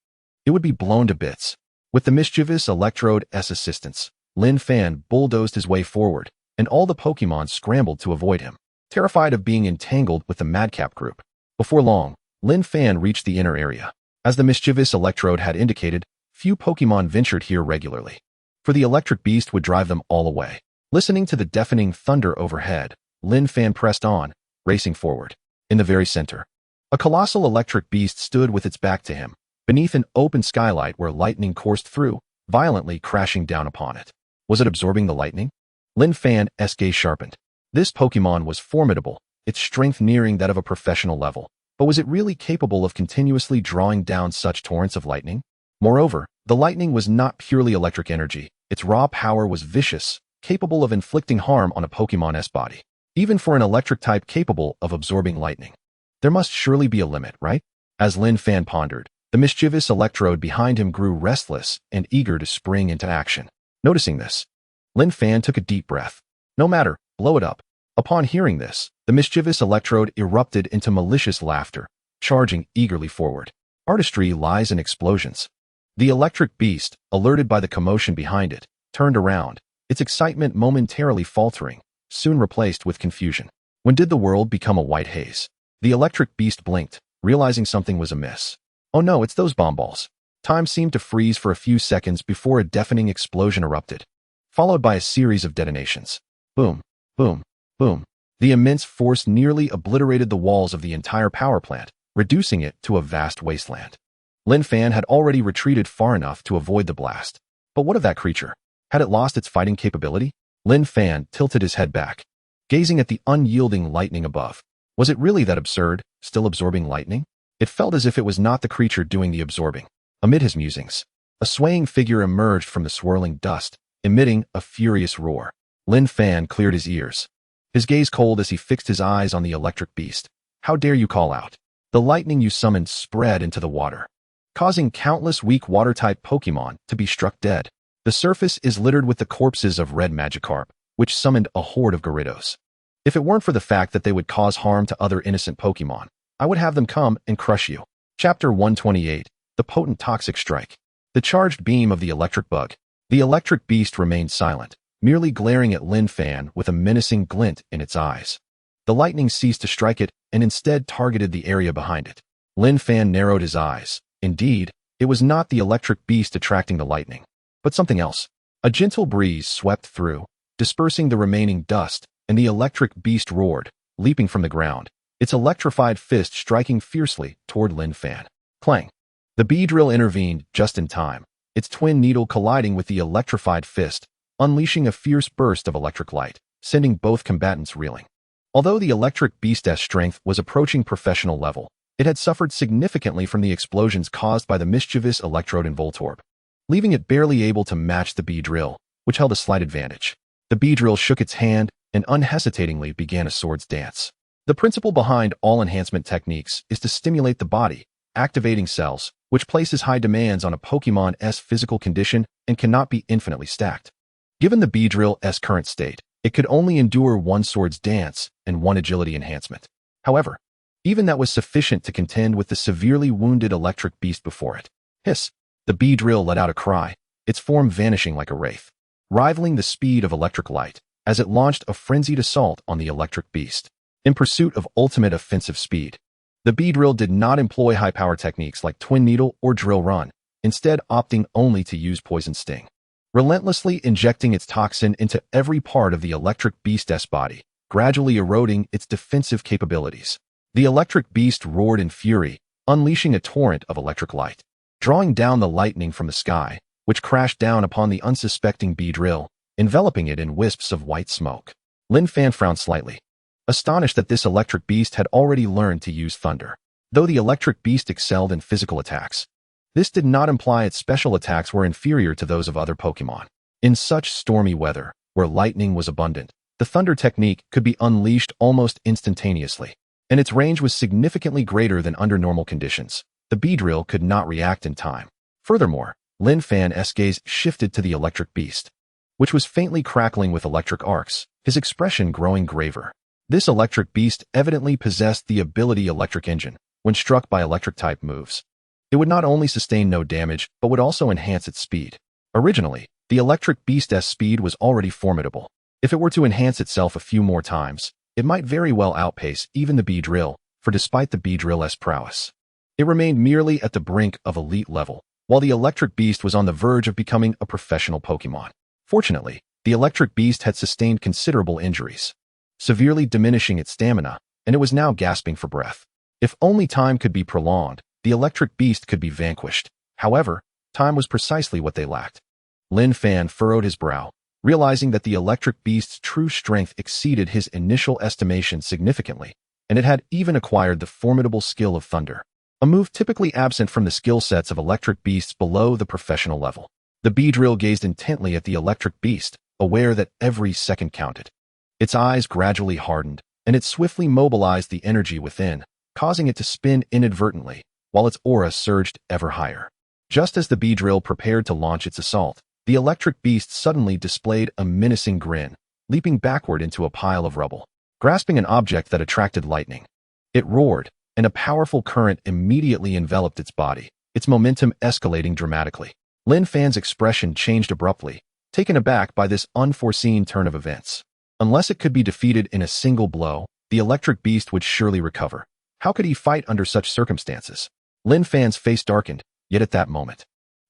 [SPEAKER 1] it would be blown to bits. With the mischievous Electrode's assistance, Lin Fan bulldozed his way forward, and all the Pokémon scrambled to avoid him, terrified of being entangled with the madcap group. Before long, Lin Fan reached the inner area. As the mischievous Electrode had indicated, few Pokémon ventured here regularly, for the electric beast would drive them all away. Listening to the deafening thunder overhead, Lin Fan pressed on, racing forward. In the very center, a colossal electric beast stood with its back to him, beneath an open skylight where lightning coursed through, violently crashing down upon it. Was it absorbing the lightning? Lin Fan's gaze sharpened. This Pokémon was formidable, its strength nearing that of a professional level. But was it really capable of continuously drawing down such torrents of lightning? Moreover, the lightning was not purely electric energy. Its raw power was vicious, capable of inflicting harm on a Pokémon's body. Even for an electric type capable of absorbing lightning, there must surely be a limit, right? As Lin Fan pondered, the mischievous Electrode behind him grew restless and eager to spring into action. Noticing this, Lin Fan took a deep breath. No matter, blow it up. Upon hearing this, the mischievous Electrode erupted into malicious laughter, charging eagerly forward. Artistry lies in explosions. The electric beast, alerted by the commotion behind it, turned around, its excitement momentarily faltering, soon replaced with confusion. When did the world become a white haze? The electric beast blinked, realizing something was amiss. Oh no, it's those bomb balls. Time seemed to freeze for a few seconds before a deafening explosion erupted, followed by a series of detonations. Boom, boom, boom. The immense force nearly obliterated the walls of the entire power plant, reducing it to a vast wasteland. Lin Fan had already retreated far enough to avoid the blast. But what of that creature? Had it lost its fighting capability? Lin Fan tilted his head back. gazing at the unyielding lightning above. Was it really that absurd, still absorbing lightning? It felt as if it was not the creature doing the absorbing. Amid his musings, a swaying figure emerged from the swirling dust, emitting a furious roar. Lin Fan cleared his ears, his gaze cold as he fixed his eyes on the electric beast. How dare you call out? The lightning you summoned spread into the water, causing countless weak water-type Pokémon to be struck dead. The surface is littered with the corpses of red Magikarp, which summoned a horde of Gyarados. If it weren't for the fact that they would cause harm to other innocent Pokémon, I would have them come and crush you. Chapter 128. The Potent Toxic Strike. The charged beam of the electric bug. The electric beast remained silent, merely glaring at Lin Fan with a menacing glint in its eyes. The lightning ceased to strike it and instead targeted the area behind it. Lin Fan narrowed his eyes. Indeed, it was not the electric beast attracting the lightning, but something else. A gentle breeze swept through, dispersing the remaining dust, and the electric beast roared, leaping from the ground, its electrified fist striking fiercely toward Lin Fan. Clang! The Beedrill intervened just in time, its twin needle colliding with the electrified fist, unleashing a fierce burst of electric light, sending both combatants reeling. Although the electric beast's strength was approaching professional level, it had suffered significantly from the explosions caused by the mischievous Electrode and Voltorb, leaving it barely able to match the Beedrill, which held a slight advantage. The Beedrill shook its hand and unhesitatingly began a sword's dance. The principle behind all enhancement techniques is to stimulate the body, activating cells, which places high demands on a Pokémon's physical condition and cannot be infinitely stacked. Given the Beedrill's current state, it could only endure one sword's dance and one agility enhancement. However, even that was sufficient to contend with the severely wounded electric beast before it. Hiss! The Beedrill let out a cry, its form vanishing like a wraith, rivaling the speed of electric light, as it launched a frenzied assault on the electric beast. In pursuit of ultimate offensive speed, the Beedrill did not employ high-power techniques like Twin Needle or Drill Run, instead opting only to use Poison Sting, relentlessly injecting its toxin into every part of the electric beast's body, gradually eroding its defensive capabilities. The electric beast roared in fury, unleashing a torrent of electric light, drawing down the lightning from the sky, which crashed down upon the unsuspecting Beedrill, enveloping it in wisps of white smoke. Lin Fan frowned slightly, astonished that this electric beast had already learned to use thunder. Though the electric beast excelled in physical attacks, this did not imply its special attacks were inferior to those of other Pokémon. In such stormy weather, where lightning was abundant, the thunder technique could be unleashed almost instantaneously, and its range was significantly greater than under normal conditions. The Beedrill could not react in time. Furthermore, Lin Fan's gaze shifted to the electric beast, which was faintly crackling with electric arcs, his expression growing graver. This electric beast evidently possessed the ability Electric Engine. When struck by electric-type moves, it would not only sustain no damage, but would also enhance its speed. Originally, the electric beast's speed was already formidable. If it were to enhance itself a few more times, it might very well outpace even the Beedrill, for despite the Beedrill's prowess, it remained merely at the brink of elite level, while the electric beast was on the verge of becoming a professional Pokémon. Fortunately, the electric beast had sustained considerable injuries, severely diminishing its stamina, and it was now gasping for breath. If only time could be prolonged, the electric beast could be vanquished. However, time was precisely what they lacked. Lin Fan furrowed his brow, realizing that the electric beast's true strength exceeded his initial estimation significantly, and it had even acquired the formidable skill of thunder, a move typically absent from the skill sets of electric beasts below the professional level. The Beedrill gazed intently at the electric beast, aware that every second counted. Its eyes gradually hardened, and it swiftly mobilized the energy within, causing it to spin inadvertently, while its aura surged ever higher. Just as the Beedrill prepared to launch its assault, the electric beast suddenly displayed a menacing grin, leaping backward into a pile of rubble, grasping an object that attracted lightning. It roared, and a powerful current immediately enveloped its body, its momentum escalating dramatically. Lin Fan's expression changed abruptly, taken aback by this unforeseen turn of events. Unless it could be defeated in a single blow, the electric beast would surely recover. How could he fight under such circumstances? Lin Fan's face darkened, yet at that moment,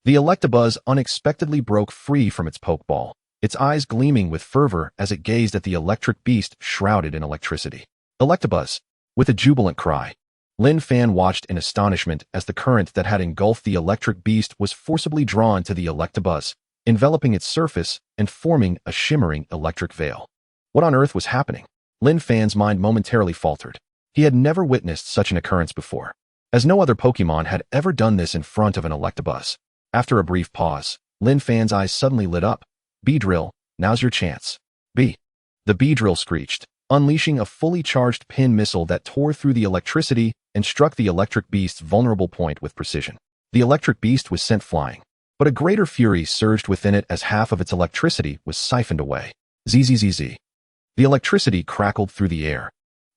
[SPEAKER 1] the Electabuzz unexpectedly broke free from its pokeball, its eyes gleaming with fervor as it gazed at the electric beast shrouded in electricity. Electabuzz! With a jubilant cry, Lin Fan watched in astonishment as the current that had engulfed the electric beast was forcibly drawn to the Electabuzz, enveloping its surface and forming a shimmering electric veil. What on earth was happening? Lin Fan's mind momentarily faltered. He had never witnessed such an occurrence before, as no other Pokémon had ever done this in front of an Electabuzz. After a brief pause, Lin Fan's eyes suddenly lit up. Beedrill, now's your chance. B. The Beedrill screeched, unleashing a fully charged pin missile that tore through the electricity and struck the electric beast's vulnerable point with precision. The electric beast was sent flying, but a greater fury surged within it as half of its electricity was siphoned away. Zzz. The electricity crackled through the air,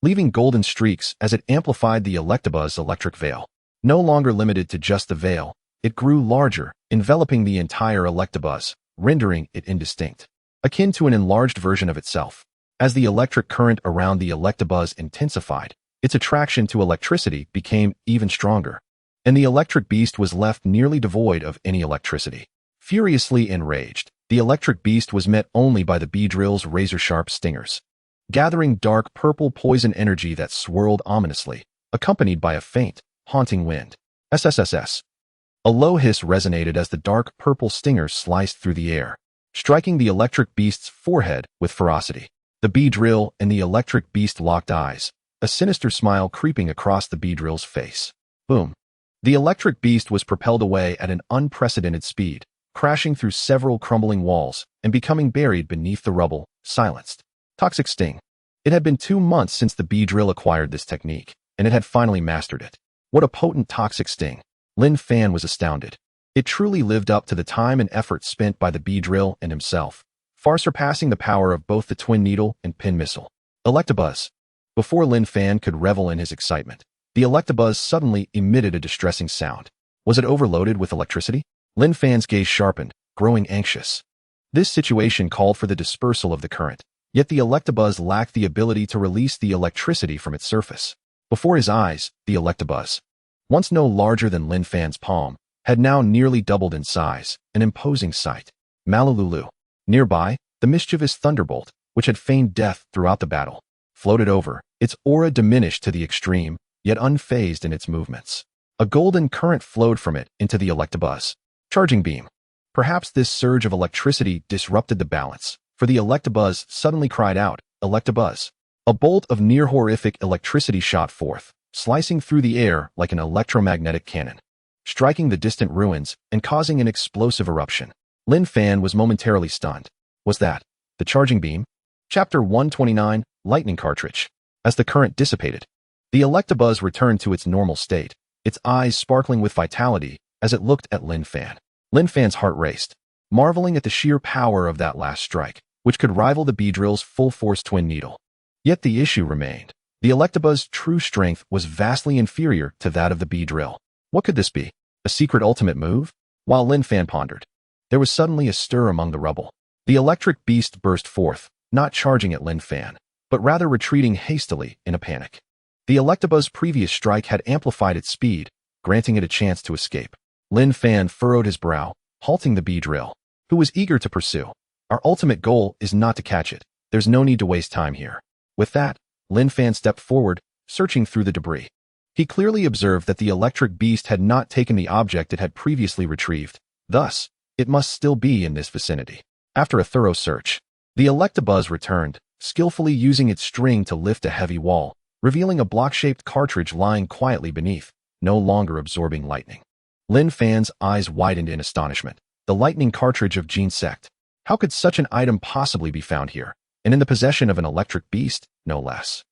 [SPEAKER 1] leaving golden streaks as it amplified the Electabuzz's electric veil. No longer limited to just the veil, it grew larger, enveloping the entire Electabuzz, rendering it indistinct, akin to an enlarged version of itself. As the electric current around the Electabuzz intensified, its attraction to electricity became even stronger, and the electric beast was left nearly devoid of any electricity. Furiously enraged, the electric beast was met only by the Beedrill's razor-sharp stingers, gathering dark purple poison energy that swirled ominously, accompanied by a faint, haunting wind. SSSS. A low hiss resonated as the dark purple stingers sliced through the air, striking the electric beast's forehead with ferocity. The Beedrill and the electric beast locked eyes, a sinister smile creeping across the Beedrill's face. Boom. The electric beast was propelled away at an unprecedented speed, crashing through several crumbling walls and becoming buried beneath the rubble, silenced. Toxic Sting. It had been 2 months since the Beedrill acquired this technique, and it had finally mastered it. What a potent Toxic Sting. Lin Fan was astounded. It truly lived up to the time and effort spent by the Beedrill and himself, far surpassing the power of both the Twin Needle and Pin Missile. Electabuzz. Before Lin Fan could revel in his excitement, the Electabuzz suddenly emitted a distressing sound. Was it overloaded with electricity? Lin Fan's gaze sharpened, growing anxious. This situation called for the dispersal of the current, yet the Electabuzz lacked the ability to release the electricity from its surface. Before his eyes, the Electabuzz, once no larger than Lin Fan's palm, had now nearly doubled in size, an imposing sight. Malalulu. Nearby, the mischievous Thunderbolt, which had feigned death throughout the battle, floated over, its aura diminished to the extreme, yet unfazed in its movements. A golden current flowed from it into the Electabuzz. Charging beam. Perhaps this surge of electricity disrupted the balance, for the Electabuzz suddenly cried out, Electabuzz. A bolt of near-horrific electricity shot forth, slicing through the air like an electromagnetic cannon, striking the distant ruins and causing an explosive eruption. Lin Fan was momentarily stunned. Was that the charging beam? Chapter 129, Lightning Cartridge. As the current dissipated, the Electabuzz returned to its normal state, its eyes sparkling with vitality as it looked at Lin Fan. Lin Fan's heart raced, marveling at the sheer power of that last strike, which could rival the Beedrill's full-force Twin Needle. Yet the issue remained. The Electabuzz's true strength was vastly inferior to that of the Beedrill. What could this be? A secret ultimate move? While Lin Fan pondered, there was suddenly a stir among the rubble. The electric beast burst forth, not charging at Lin Fan, but rather retreating hastily in a panic. The Electabuzz's previous strike had amplified its speed, granting it a chance to escape. Lin Fan furrowed his brow, halting the Beedrill, who was eager to pursue. Our ultimate goal is not to catch it. There's no need to waste time here. With that, Lin Fan stepped forward, searching through the debris. He clearly observed that the electric beast had not taken the object it had previously retrieved. Thus, it must still be in this vicinity. After a thorough search, the Electabuzz returned, skillfully using its string to lift a heavy wall, revealing a block-shaped cartridge lying quietly beneath, no longer absorbing lightning. Lin Fan's eyes widened in astonishment. The lightning cartridge of Gene Sect. How could such an item possibly be found here, and in the possession of an electric beast, no less?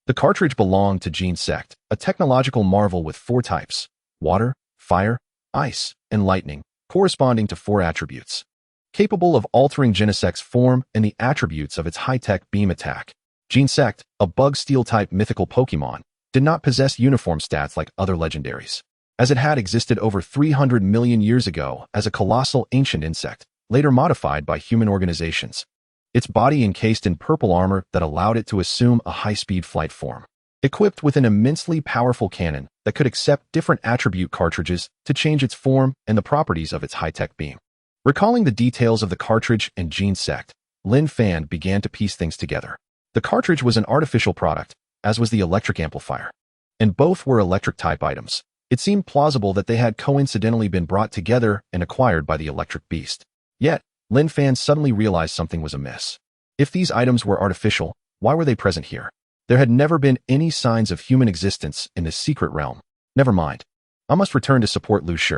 [SPEAKER 1] The cartridge belonged to Gene Sect, a technological marvel with 4 types: water, fire, ice, and lightning, corresponding to 4 attributes. Capable of altering Genesect's form and the attributes of its high-tech beam attack, Gene Sect, a bug steel-type mythical Pokémon, did not possess uniform stats like other legendaries, as it had existed over 300 million years ago as a colossal ancient insect, later modified by human organizations. Its body encased in purple armor that allowed it to assume a high-speed flight form, equipped with an immensely powerful cannon that could accept different attribute cartridges to change its form and the properties of its high-tech beam. Recalling the details of the cartridge and Gene Sect, Lin Fan began to piece things together. The cartridge was an artificial product, as was the electric amplifier, and both were electric-type items. It seemed plausible that they had coincidentally been brought together and acquired by the electric beast. Yet, Lin Fan suddenly realized something was amiss. If these items were artificial, Why were they present here? There had never been any signs of human existence in this secret realm. Never mind. I must return to support Lu Shi.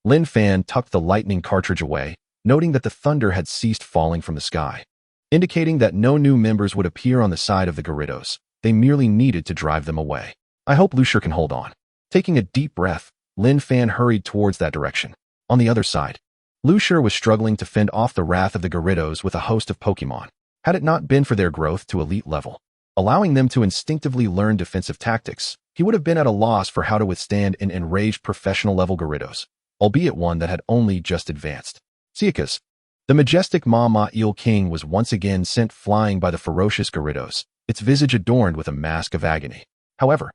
[SPEAKER 1] Lin Fan tucked the lightning cartridge away, noting that the thunder had ceased falling from the sky, indicating that no new members would appear on the side of the Gyarados. They merely needed to drive them away. I hope Lu Shi can hold on. Taking a deep breath, Lin Fan hurried towards that direction. On the other side, Lu Shi was struggling to fend off the wrath of the Gyarados with a host of Pokémon. Had it not been for their growth to elite level, allowing them to instinctively learn defensive tactics, he would have been at a loss for how to withstand an enraged professional-level Gyarados, albeit one that had only just advanced. Seakas, the majestic Ma-Ma-Il King, was once again sent flying by the ferocious Gyarados, its visage adorned with a mask of agony. However,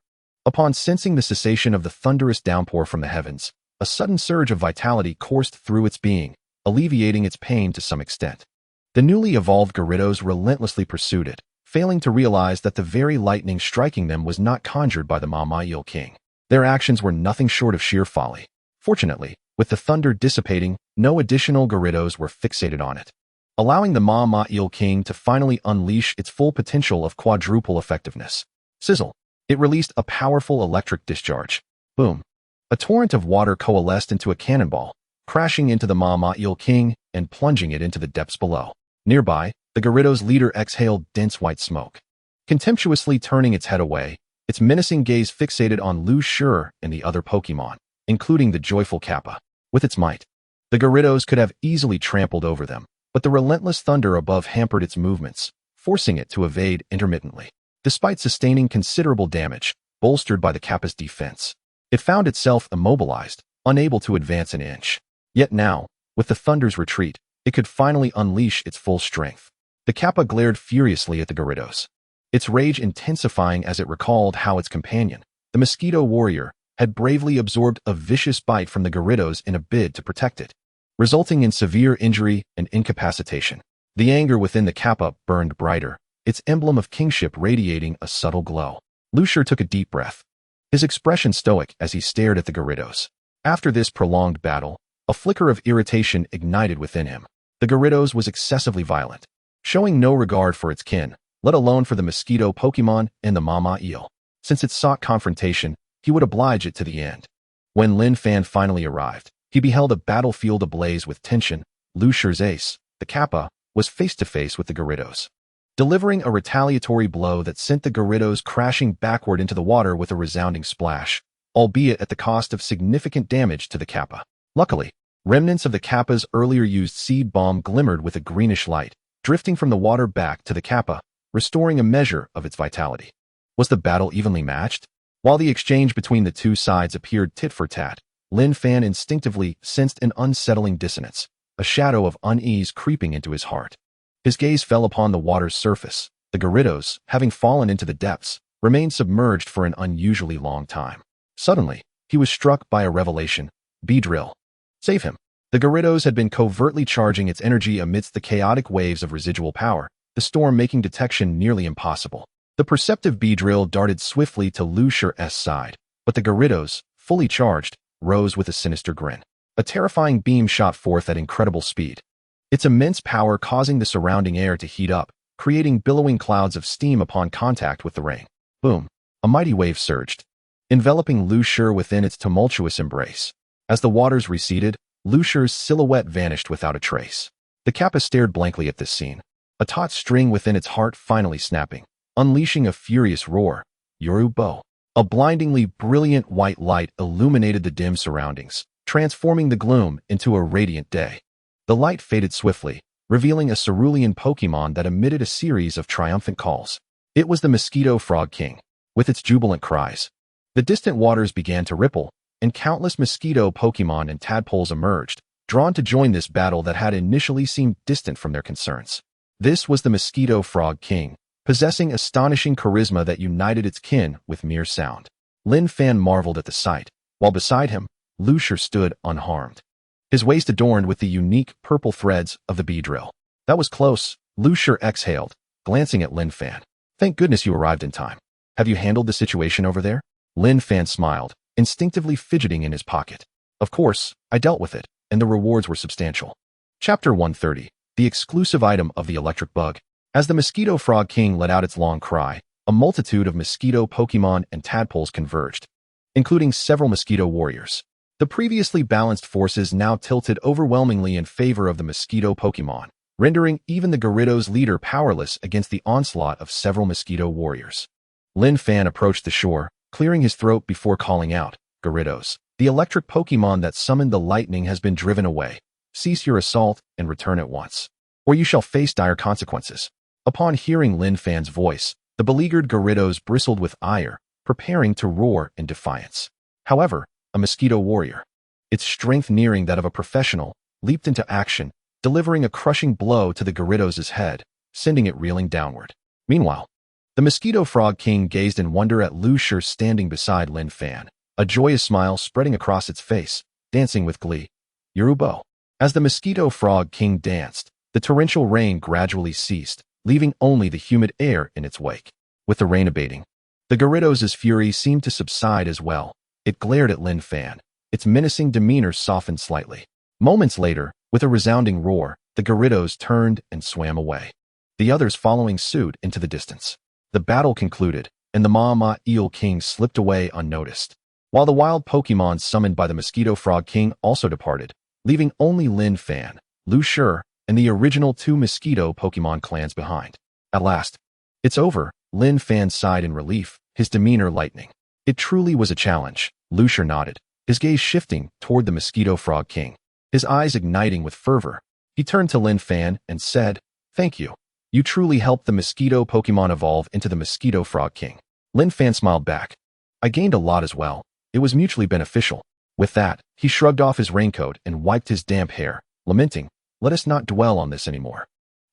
[SPEAKER 1] upon sensing the cessation of the thunderous downpour from the heavens, a sudden surge of vitality coursed through its being, alleviating its pain to some extent. The newly evolved Gyarados relentlessly pursued it, failing to realize that the very lightning striking them was not conjured by the Ma-Ma-Il King. Their actions were nothing short of sheer folly. Fortunately, with the thunder dissipating, no additional Gyarados were fixated on it, allowing the Ma-Ma-Il King to finally unleash its full potential of quadruple effectiveness. Sizzle! It released a powerful electric discharge. Boom! A torrent of water coalesced into a cannonball, crashing into the Ma-Ma-Il King and plunging it into the depths below. Nearby, the Gyarados leader exhaled dense white smoke. Contemptuously turning its head away, its menacing gaze fixated on Lu Shi and the other Pokémon, including the joyful Kappa. With its might, the Gyarados could have easily trampled over them, but the relentless thunder above hampered its movements, forcing it to evade intermittently. Despite sustaining considerable damage, bolstered by the Kappa's defense, it found itself immobilized, unable to advance an inch. Yet now, with the thunder's retreat, it could finally unleash its full strength. The Kappa glared furiously at the Gyarados, its rage intensifying as it recalled how its companion, the Mosquito Warrior, had bravely absorbed a vicious bite from the Gyarados in a bid to protect it, resulting in severe injury and incapacitation. The anger within the Kappa burned brighter, its emblem of kingship radiating a subtle glow. Lu Shi took a deep breath, his expression stoic as he stared at the Gyarados. After this prolonged battle, a flicker of irritation ignited within him. The Gyarados was excessively violent, showing no regard for its kin, let alone for the mosquito Pokémon and the Ma-Ma-Il. Since it sought confrontation, he would oblige it to the end. When Lin Fan finally arrived, he beheld a battlefield ablaze with tension. Lu Shi's ace, the Kappa, was face-to-face with the Gyarados, delivering a retaliatory blow that sent the Gyarados crashing backward into the water with a resounding splash, albeit at the cost of significant damage to the Kappa. Luckily, remnants of the Kappa's earlier used seed bomb glimmered with a greenish light, drifting from the water back to the Kappa, restoring a measure of its vitality. Was the battle evenly matched? While the exchange between the two sides appeared tit for tat, Lin Fan instinctively sensed an unsettling dissonance, a shadow of unease creeping into his heart. His gaze fell upon the water's surface. The Gyarados, having fallen into the depths, remained submerged for an unusually long time. Suddenly, he was struck by a revelation. Beedrill. Save him. The Gyarados had been covertly charging its energy amidst the chaotic waves of residual power, the storm making detection nearly impossible. The perceptive Beedrill darted swiftly to Lu Shi's side, but the Gyarados, fully charged, rose with a sinister grin. A terrifying beam shot forth at incredible speed, its immense power causing the surrounding air to heat up, creating billowing clouds of steam upon contact with the ring. Boom! A mighty wave surged, enveloping Lu Shi within its tumultuous embrace. As the waters receded, Lu Shi's silhouette vanished without a trace. The Kappa stared blankly at this scene, a taut string within its heart finally snapping, unleashing a furious roar. Yorubo! A blindingly brilliant white light illuminated the dim surroundings, transforming the gloom into a radiant day. The light faded swiftly, revealing a cerulean Pokémon that emitted a series of triumphant calls. It was the Mosquito Frog King, with its jubilant cries. The distant waters began to ripple, and countless mosquito Pokémon and tadpoles emerged, drawn to join this battle that had initially seemed distant from their concerns. This was the Mosquito Frog King, possessing astonishing charisma that united its kin with mere sound. Lin Fan marveled at the sight, while beside him, Lu Shi stood unharmed, his waist adorned with the unique purple threads of the Beedrill. That was close, Lu Shi exhaled, glancing at Lin Fan. Thank goodness you arrived in time. Have you handled the situation over there? Lin Fan smiled, instinctively fidgeting in his pocket. Of course, I dealt with it, and the rewards were substantial. Chapter 130, the exclusive item of the electric bug. As the Mosquito Frog King let out its long cry, a multitude of mosquito Pokémon and tadpoles converged, including several mosquito warriors. The previously balanced forces now tilted overwhelmingly in favor of the mosquito Pokémon, rendering even the Gyarados leader powerless against the onslaught of several mosquito warriors. Lin Fan approached the shore, clearing his throat before calling out, "Gyarados, the electric Pokémon that summoned the lightning has been driven away. Cease your assault and return at once, or you shall face dire consequences." Upon hearing Lin Fan's voice, the beleaguered Gyarados bristled with ire, preparing to roar in defiance. However, a mosquito warrior, its strength nearing that of a professional, leaped into action, delivering a crushing blow to the Gyarados' head, sending it reeling downward. Meanwhile, the Mosquito Frog King gazed in wonder at Lu Shi standing beside Lin Fan, a joyous smile spreading across its face, dancing with glee. Yorubo. As the Mosquito Frog King danced, the torrential rain gradually ceased, leaving only the humid air in its wake. With the rain abating, the Gyarados' fury seemed to subside as well. It glared at Lin Fan, its menacing demeanor softened slightly. Moments later, with a resounding roar, the Gyarados turned and swam away, the others following suit into the distance. The battle concluded, and the Ma Eel King slipped away unnoticed, while the wild Pokémon summoned by the Mosquito Frog King also departed, leaving only Lin Fan, Lu Shi, and the original 2 mosquito Pokémon clans behind. At last, "It's over," Lin Fan sighed in relief, his demeanor lightening. "It truly was a challenge," Lu Shi nodded, his gaze shifting toward the Mosquito Frog King, his eyes igniting with fervor. He turned to Lin Fan and said, "Thank you. You truly helped the mosquito Pokémon evolve into the Mosquito Frog King." Lin Fan smiled back. "I gained a lot as well. It was mutually beneficial." With that, he shrugged off his raincoat and wiped his damp hair, lamenting, "Let us not dwell on this anymore.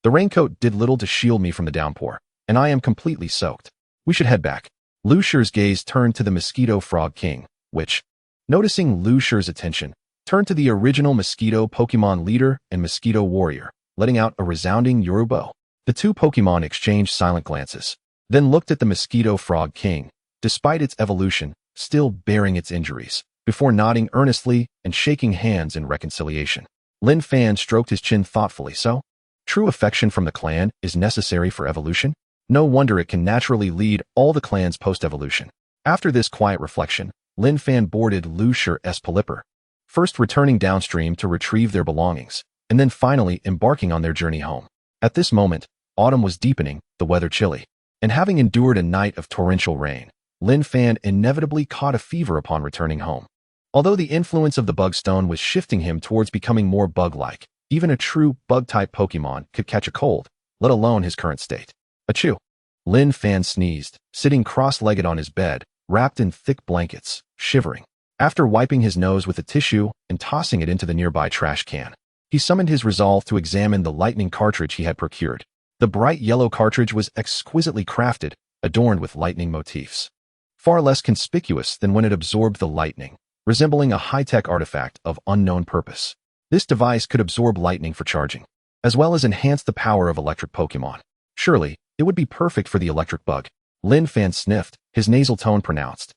[SPEAKER 1] The raincoat did little to shield me from the downpour, and I am completely soaked. We should head back." Lu Shi's gaze turned to the Mosquito Frog King, which, noticing Lu Shi's attention, turned to the original mosquito Pokémon leader and mosquito warrior, letting out a resounding Yorubo. The 2 Pokémon exchanged silent glances, then looked at the Mosquito Frog King, despite its evolution, still bearing its injuries, before nodding earnestly and shaking hands in reconciliation. Lin Fan stroked his chin thoughtfully. "So, true affection from the clan is necessary for evolution? No wonder it can naturally lead all the clans post-evolution." After this quiet reflection, Lin Fan boarded Lu Shi's Pelipper, first returning downstream to retrieve their belongings, and then finally embarking on their journey home. At this moment, autumn was deepening, the weather chilly, and having endured a night of torrential rain, Lin Fan inevitably caught a fever upon returning home. Although the influence of the bug stone was shifting him towards becoming more bug-like, even a true bug-type Pokémon could catch a cold, let alone his current state. Achoo! Lin Fan sneezed, sitting cross-legged on his bed, wrapped in thick blankets, shivering. After wiping his nose with a tissue and tossing it into the nearby trash can, he summoned his resolve to examine the lightning cartridge he had procured. The bright yellow cartridge was exquisitely crafted, adorned with lightning motifs, far less conspicuous than when it absorbed the lightning, resembling a high-tech artifact of unknown purpose. This device could absorb lightning for charging, as well as enhance the power of electric Pokémon. Surely, it would be perfect for the electric bug. Lin Fan sniffed, his nasal tone pronounced,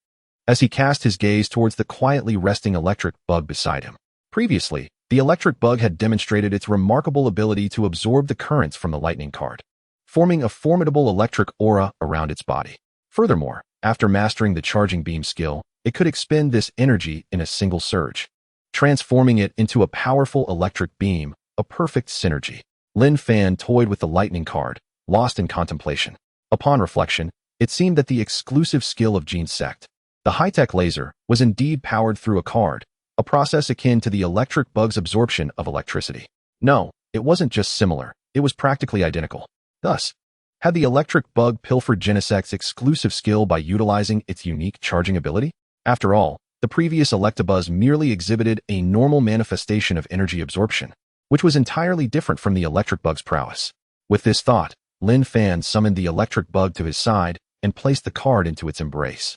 [SPEAKER 1] as he cast his gaze towards the quietly resting electric bug beside him. Previously, the electric bug had demonstrated its remarkable ability to absorb the currents from the lightning card, forming a formidable electric aura around its body. Furthermore, after mastering the charging beam skill, it could expend this energy in a single surge, transforming it into a powerful electric beam, a perfect synergy. Lin Fan toyed with the lightning card, lost in contemplation. Upon reflection, it seemed that the exclusive skill of Jean's sect, the high-tech laser, was indeed powered through a card, a process akin to the electric bug's absorption of electricity. No, it wasn't just similar, it was practically identical. Thus, had the electric bug pilfered Genesect's exclusive skill by utilizing its unique charging ability? After all, the previous Electabuzz merely exhibited a normal manifestation of energy absorption, which was entirely different from the electric bug's prowess. With this thought, Lin Fan summoned the electric bug to his side and placed the card into its embrace,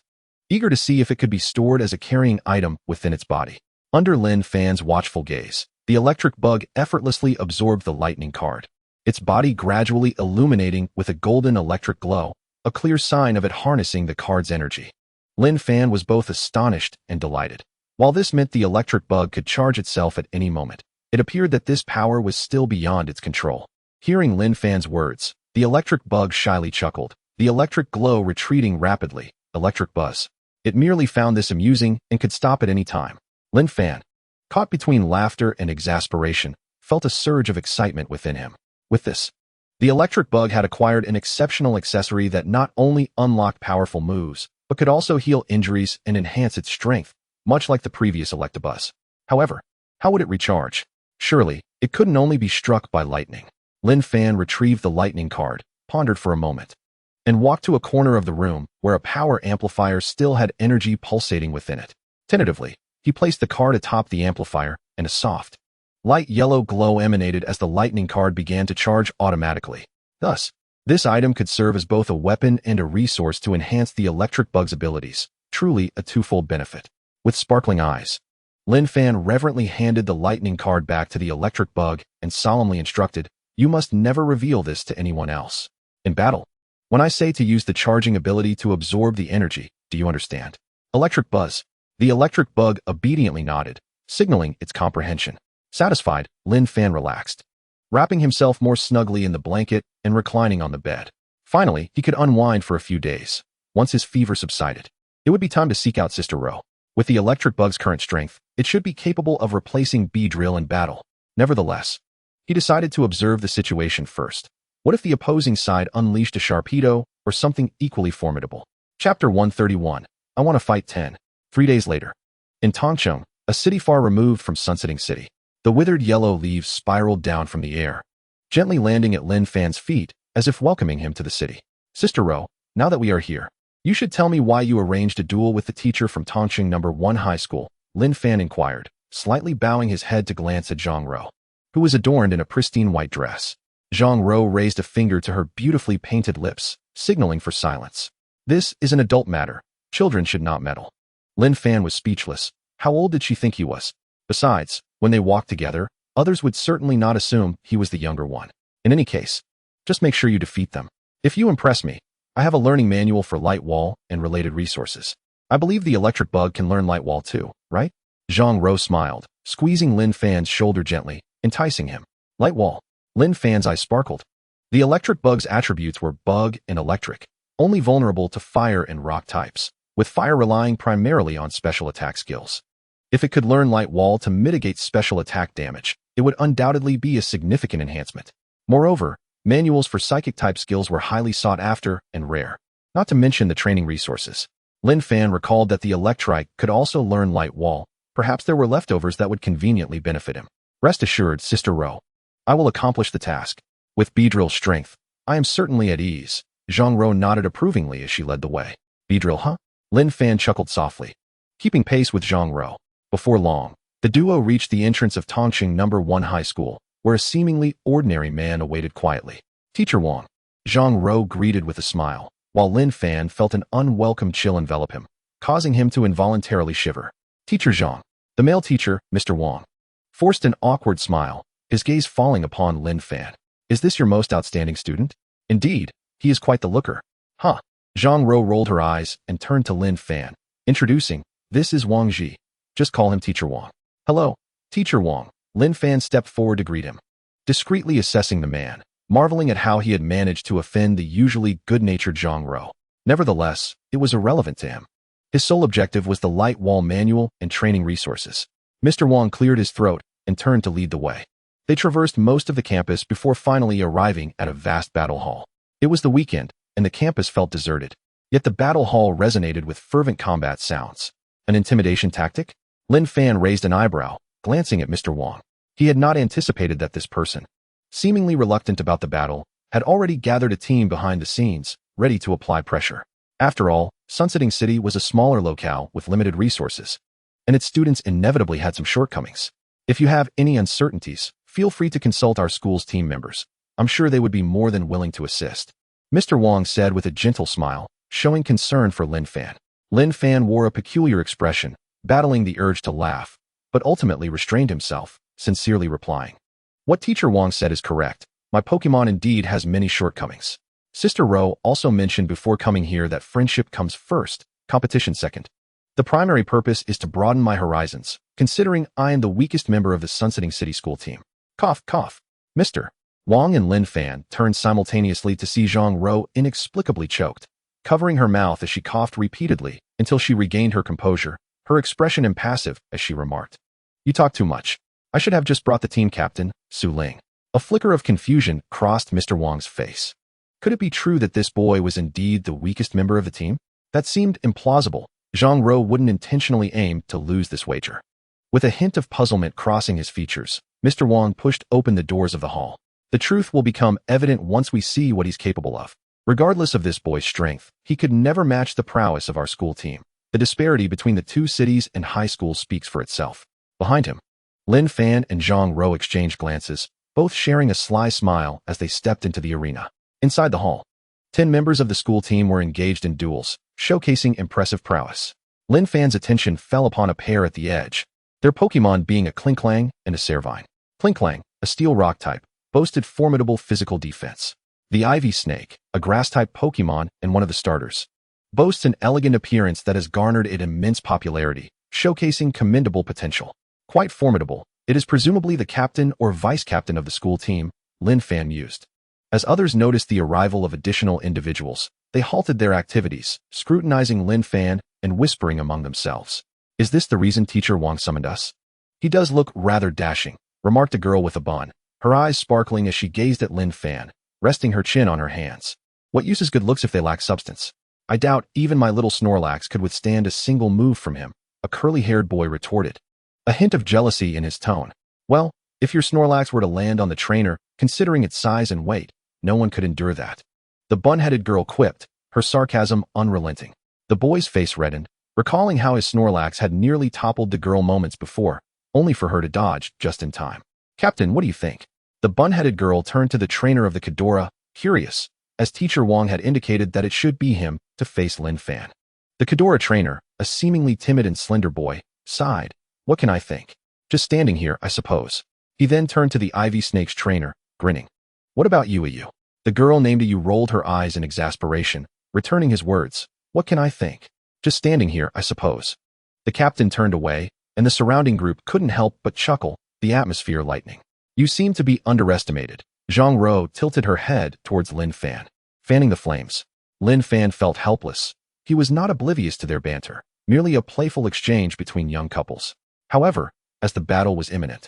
[SPEAKER 1] eager to see if it could be stored as a carrying item within its body. Under Lin Fan's watchful gaze, the electric bug effortlessly absorbed the lightning card, its body gradually illuminating with a golden electric glow, a clear sign of it harnessing the card's energy. Lin Fan was both astonished and delighted. While this meant the electric bug could charge itself at any moment, it appeared that this power was still beyond its control. Hearing Lin Fan's words, The electric bug shyly chuckled, the electric glow retreating rapidly. Electric buzz. It merely found this amusing and could stop at any time. Lin Fan, caught between laughter and exasperation, felt a surge of excitement within him. With this, the electric bug had acquired an exceptional accessory that not only unlocked powerful moves, but could also heal injuries and enhance its strength, much like the previous Electabuzz. However, how would it recharge? Surely, it couldn't only be struck by lightning. Lin Fan retrieved the lightning card, pondered for a moment, and walked to a corner of the room where a power amplifier still had energy pulsating within it. Tentatively, he placed the card atop the amplifier, and a soft, light yellow glow emanated as the lightning card began to charge automatically. Thus, this item could serve as both a weapon and a resource to enhance the electric bug's abilities, truly a twofold benefit. With sparkling eyes, Lin Fan reverently handed the lightning card back to the electric bug and solemnly instructed, "You must never reveal this to anyone else. In battle, when I say to use the charging ability to absorb the energy, do you understand?" Electric buzz. The electric bug obediently nodded, signaling its comprehension. Satisfied, Lin Fan relaxed, wrapping himself more snugly in the blanket and reclining on the bed. Finally, he could unwind for a few days. Once his fever subsided, it would be time to seek out Sister Ro. With the electric bug's current strength, it should be capable of replacing Beedrill in battle. Nevertheless, he decided to observe the situation first. What if the opposing side unleashed a Sharpedo or something equally formidable? Chapter 131. I Want to Fight 10. 3 days later. In Tongcheng, a city far removed from Sunsetting City, the withered yellow leaves spiraled down from the air, gently landing at Lin Fan's feet as if welcoming him to the city. "Sister Ro, now that we are here, you should tell me why you arranged a duel with the teacher from Tongcheng No. 1 High School," Lin Fan inquired, slightly bowing his head to glance at Zhang Ro, who was adorned in a pristine white dress. Zhang Ro raised a finger to her beautifully painted lips, signaling for silence. "This is an adult matter. Children should not meddle." Lin Fan was speechless. How old did she think he was? Besides, when they walked together, others would certainly not assume he was the younger one. In any case, just make sure you defeat them. If you impress me, I have a learning manual for Light Wall and related resources. I believe the electric bug can learn Light Wall too, right? Zhang Ro smiled, squeezing Lin Fan's shoulder gently, enticing him. Light Wall. Lin Fan's eyes sparkled. The electric bug's attributes were bug and electric, only vulnerable to fire and rock types, with fire relying primarily on special attack skills. If it could learn Light Wall to mitigate special attack damage, it would undoubtedly be a significant enhancement. Moreover, manuals for psychic-type skills were highly sought after and rare, not to mention the training resources. Lin Fan recalled that the Electrike could also learn Light Wall. Perhaps there were leftovers that would conveniently benefit him. "Rest assured, Sister Ro, I will accomplish the task. With Beedrill's strength, I am certainly at ease." Zhang Ro nodded approvingly as she led the way. "Beedrill, huh?" Lin Fan chuckled softly, keeping pace with Zhang Ro. Before long, the duo reached the entrance of Tongcheng No. 1 High School, where a seemingly ordinary man awaited quietly. "Teacher Wang," Zhang Ro greeted with a smile, while Lin Fan felt an unwelcome chill envelop him, causing him to involuntarily shiver. "Teacher Zhang." The male teacher, Mr. Wang, forced an awkward smile, his gaze falling upon Lin Fan. "Is this your most outstanding student?" "Indeed, he is quite the looker." "Huh." Zhang Ro rolled her eyes and turned to Lin Fan, introducing, "This is Wang Ji. Just call him Teacher Wang." "Hello, Teacher Wang." Lin Fan stepped forward to greet him, discreetly assessing the man, marveling at how he had managed to offend the usually good-natured Zhang Ro. Nevertheless, it was irrelevant to him. His sole objective was the Light Wall manual and training resources. Mr. Wang cleared his throat and turned to lead the way. They traversed most of the campus before finally arriving at a vast battle hall. It was the weekend, and the campus felt deserted. Yet the battle hall resonated with fervent combat sounds. An intimidation tactic? Lin Fan raised an eyebrow, glancing at Mr. Wang. He had not anticipated that this person, seemingly reluctant about the battle, had already gathered a team behind the scenes, ready to apply pressure. After all, Sunsetting City was a smaller locale with limited resources, and its students inevitably had some shortcomings. If you have any uncertainties, feel free to consult our school's team members. I'm sure they would be more than willing to assist," Mr. Wang said with a gentle smile, showing concern for Lin Fan. Lin Fan wore a peculiar expression, battling the urge to laugh, but ultimately restrained himself, sincerely replying, "What Teacher Wang said is correct. My Pokémon indeed has many shortcomings. Sister Ro also mentioned before coming here that friendship comes first, competition second. The primary purpose is to broaden my horizons, considering I am the weakest member of the Sunsetting City school team." Cough, cough. "Mr. Wang and Lin Fan turned simultaneously to see Zhang Rou inexplicably choked, covering her mouth as she coughed repeatedly until she regained her composure, her expression impassive as she remarked, "You talk too much. I should have just brought the team captain, Su Ling." A flicker of confusion crossed Mr. Wang's face. Could it be true that this boy was indeed the weakest member of the team? That seemed implausible. Zhang Rou wouldn't intentionally aim to lose this wager. With a hint of puzzlement crossing his features, Mr. Wang pushed open the doors of the hall. The truth will become evident once we see what he's capable of. Regardless of this boy's strength, he could never match the prowess of our school team. The disparity between the two cities and high schools speaks for itself. Behind him, Lin Fan and Zhang Rou exchanged glances, both sharing a sly smile as they stepped into the arena. Inside the hall, 10 members of the school team were engaged in duels, showcasing impressive prowess. Lin Fan's attention fell upon a pair at the edge, their Pokémon being a Klinklang and a Servine. Klinklang, a steel rock type, boasted formidable physical defense. The Ivy Snake, a grass-type Pokémon and one of the starters, boasts an elegant appearance that has garnered it immense popularity, showcasing commendable potential. Quite formidable, it is presumably the captain or vice-captain of the school team, Lin Fan mused. As others noticed the arrival of additional individuals, they halted their activities, scrutinizing Lin Fan and whispering among themselves. "Is this the reason Teacher Wang summoned us?" "He does look rather dashing," remarked a girl with a bun, her eyes sparkling as she gazed at Lin Fan, resting her chin on her hands. "What use is good looks if they lack substance? I doubt even my little Snorlax could withstand a single move from him," a curly-haired boy retorted, a hint of jealousy in his tone. "Well, if your Snorlax were to land on the trainer, considering its size and weight, no one could endure that," the bun-headed girl quipped, her sarcasm unrelenting. The boy's face reddened, recalling how his Snorlax had nearly toppled the girl moments before, only for her to dodge just in time. "Captain, what do you think?" The bun-headed girl turned to the trainer of the Kadora, curious, as Teacher Wang had indicated that it should be him to face Lin Fan. The Kadora trainer, a seemingly timid and slender boy, sighed. "What can I think? Just standing here, I suppose." He then turned to the Ivy Snake's trainer, grinning. "What about you, Ayu?" The girl named Ayu rolled her eyes in exasperation, returning his words. "What can I think? Just standing here, I suppose." The captain turned away, and the surrounding group couldn't help but chuckle, the atmosphere lightening. "You seem to be underestimated." Zhang Rou tilted her head towards Lin Fan, fanning the flames. Lin Fan felt helpless. He was not oblivious to their banter, merely a playful exchange between young couples. However, as the battle was imminent,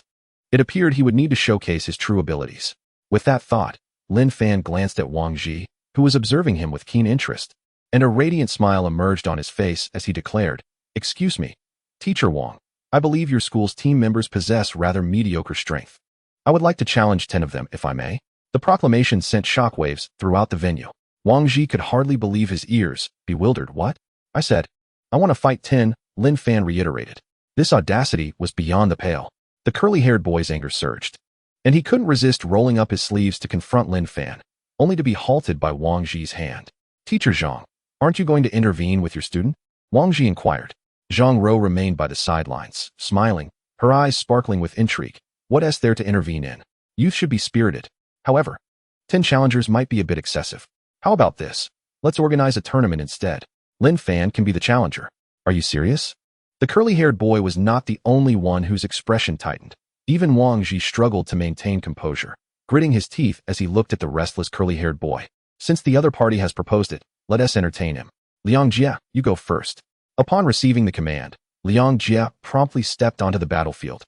[SPEAKER 1] it appeared he would need to showcase his true abilities. With that thought, Lin Fan glanced at Wang Ji, who was observing him with keen interest, and a radiant smile emerged on his face as he declared, "Excuse me, Teacher Wang, I believe your school's team members possess rather mediocre strength. I would like to challenge 10 of them, if I may." The proclamation sent shockwaves throughout the venue. Wang Ji could hardly believe his ears, bewildered. "What?" "I said, I want to fight 10, Lin Fan reiterated. This audacity was beyond the pale. The curly-haired boy's anger surged, and he couldn't resist rolling up his sleeves to confront Lin Fan, only to be halted by Wang Ji's hand. "Teacher Zhang, aren't you going to intervene with your student?" Wang Ji inquired. Zhang Rou remained by the sidelines, smiling, her eyes sparkling with intrigue. What is there to intervene in? Youth should be spirited. However, 10 challengers might be a bit excessive. How about this? Let's organize a tournament instead. Lin Fan can be the challenger. Are you serious? The curly-haired boy was not the only one whose expression tightened. Even Wang Ji struggled to maintain composure, gritting his teeth as he looked at the restless curly-haired boy. "Since the other party has proposed it, let us entertain him. Liang Jie, you go first." Upon receiving the command, Liang Jie promptly stepped onto the battlefield,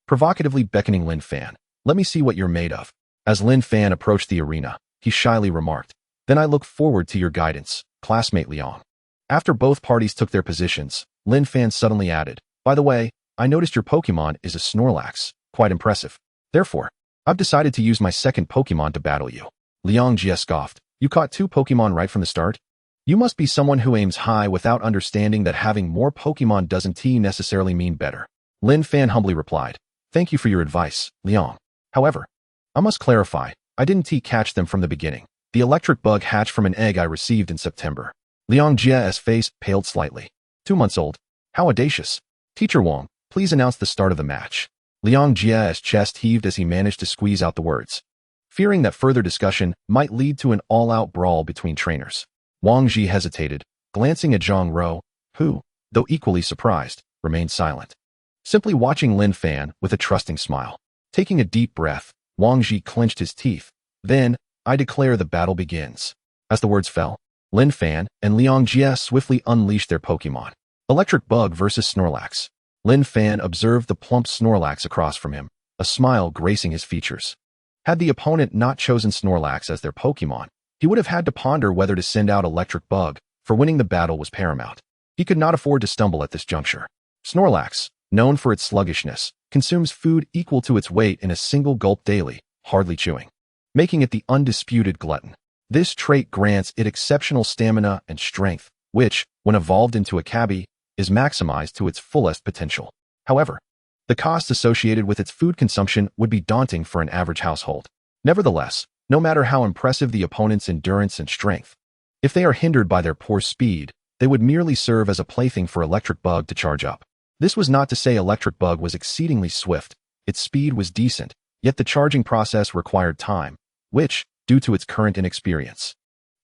[SPEAKER 1] provocatively beckoning Lin Fan. "Let me see what you're made of." As Lin Fan approached the arena, he shyly remarked, "Then I look forward to your guidance, classmate Liang." After both parties took their positions, Lin Fan suddenly added, "By the way, I noticed your Pokémon is a Snorlax, quite impressive. Therefore, I've decided to use my second Pokémon to battle you." Liang Jie scoffed, "You caught 2 Pokémon right from the start? You must be someone who aims high without understanding that having more Pokémon doesn't necessarily mean better." Lin Fan humbly replied, "Thank you for your advice, Liang. However, I must clarify, I didn't catch them from the beginning. The electric bug hatched from an egg I received in September." Liang Jie's face paled slightly. 2 months old? How audacious. "Teacher Wang, please announce the start of the match." Liang Jie's chest heaved as he managed to squeeze out the words, fearing that further discussion might lead to an all-out brawl between trainers. Wang Ji hesitated, glancing at Zhang Rou, who, though equally surprised, remained silent, simply watching Lin Fan with a trusting smile. Taking a deep breath, Wang Ji clenched his teeth, Then, I declare the battle begins. As the words fell, Lin Fan and Liang Jie swiftly unleashed their Pokémon. Electric Bug versus Snorlax. Lin Fan observed the plump Snorlax across from him, a smile gracing his features. Had the opponent not chosen Snorlax as their Pokémon, he would have had to ponder whether to send out Electric Bug, for winning the battle was paramount. He could not afford to stumble at this juncture. Snorlax, known for its sluggishness, consumes food equal to its weight in a single gulp daily, hardly chewing, making it the undisputed glutton. This trait grants it exceptional stamina and strength, which, when evolved into a cabbie, is maximized to its fullest potential. However, the costs associated with its food consumption would be daunting for an average household. Nevertheless, no matter how impressive the opponent's endurance and strength, if they are hindered by their poor speed, they would merely serve as a plaything for Electric Bug to charge up. This was not to say Electric Bug was exceedingly swift. Its speed was decent, yet the charging process required time, which, due to its current inexperience,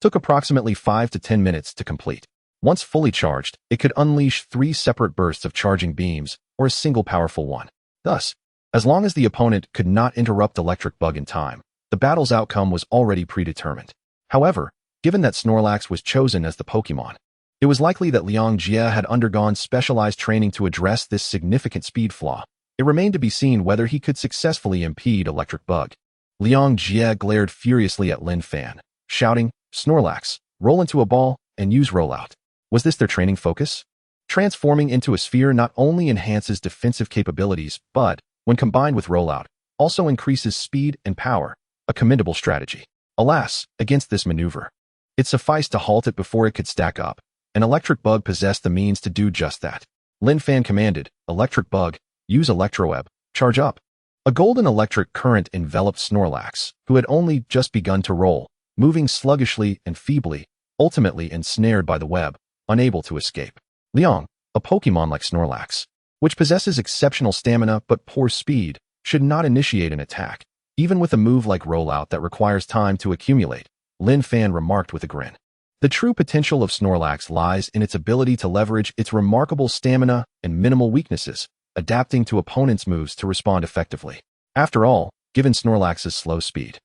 [SPEAKER 1] took approximately 5 to 10 minutes to complete. Once fully charged, it could unleash 3 separate bursts of charging beams, or a single powerful one. Thus, as long as the opponent could not interrupt Electric Bug in time, the battle's outcome was already predetermined. However, given that Snorlax was chosen as the Pokémon, it was likely that Liang Jie had undergone specialized training to address this significant speed flaw. It remained to be seen whether he could successfully impede Electric Bug. Liang Jie glared furiously at Lin Fan, shouting, "Snorlax, roll into a ball and use rollout." Was this their training focus? Transforming into a sphere not only enhances defensive capabilities, but, when combined with rollout, also increases speed and power, a commendable strategy. Alas, against this maneuver, it sufficed to halt it before it could stack up, and Electric Bug possessed the means to do just that. Lin Fan commanded, "Electric Bug, use Electroweb, charge up." A golden electric current enveloped Snorlax, who had only just begun to roll, moving sluggishly and feebly, ultimately ensnared by the web, unable to escape. Liang, a Pokémon like Snorlax, which possesses exceptional stamina but poor speed, should not initiate an attack, even with a move like rollout that requires time to accumulate, Lin Fan remarked with a grin. The true potential of Snorlax lies in its ability to leverage its remarkable stamina and minimal weaknesses, adapting to opponents' moves to respond effectively. After all, given Snorlax's slow speed,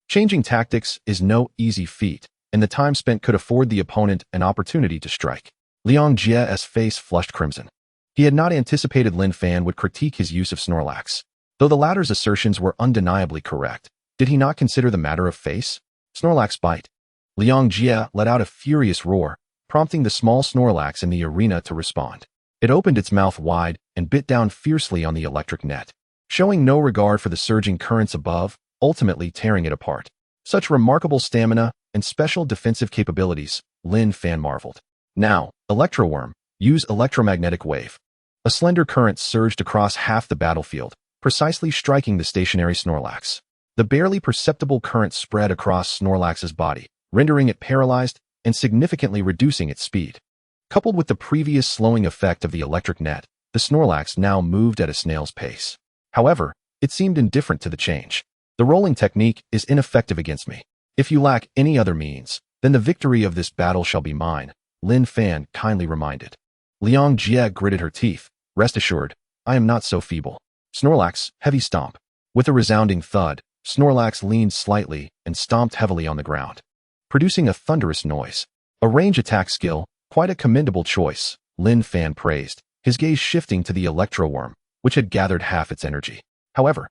[SPEAKER 1] changing tactics is no easy feat, and the time spent could afford the opponent an opportunity to strike. Liang Jie's face flushed crimson. He had not anticipated Lin Fan would critique his use of Snorlax. Though the latter's assertions were undeniably correct, did he not consider the matter of face? Snorlax bite. Liang Jie let out a furious roar, prompting the small Snorlax in the arena to respond. It opened its mouth wide and bit down fiercely on the electric net, showing no regard for the surging currents above, ultimately tearing it apart. Such remarkable stamina and special defensive capabilities, Lin Fan marveled. Now, Electroworm, use electromagnetic wave. A slender current surged across half the battlefield, precisely striking the stationary Snorlax. The barely perceptible current spread across Snorlax's body, rendering it paralyzed and significantly reducing its speed. Coupled with the previous slowing effect of the electric net, the Snorlax now moved at a snail's pace. However, it seemed indifferent to the change. The rolling technique is ineffective against me. If you lack any other means, then the victory of this battle shall be mine, Lin Fan kindly reminded. Liang Jie gritted her teeth. Rest assured, I am not so feeble. Snorlax, heavy stomp. With a resounding thud, Snorlax leaned slightly and stomped heavily on the ground, producing a thunderous noise. A range attack skill, quite a commendable choice, Lin Fan praised, his gaze shifting to the Electroworm, which had gathered half its energy. However,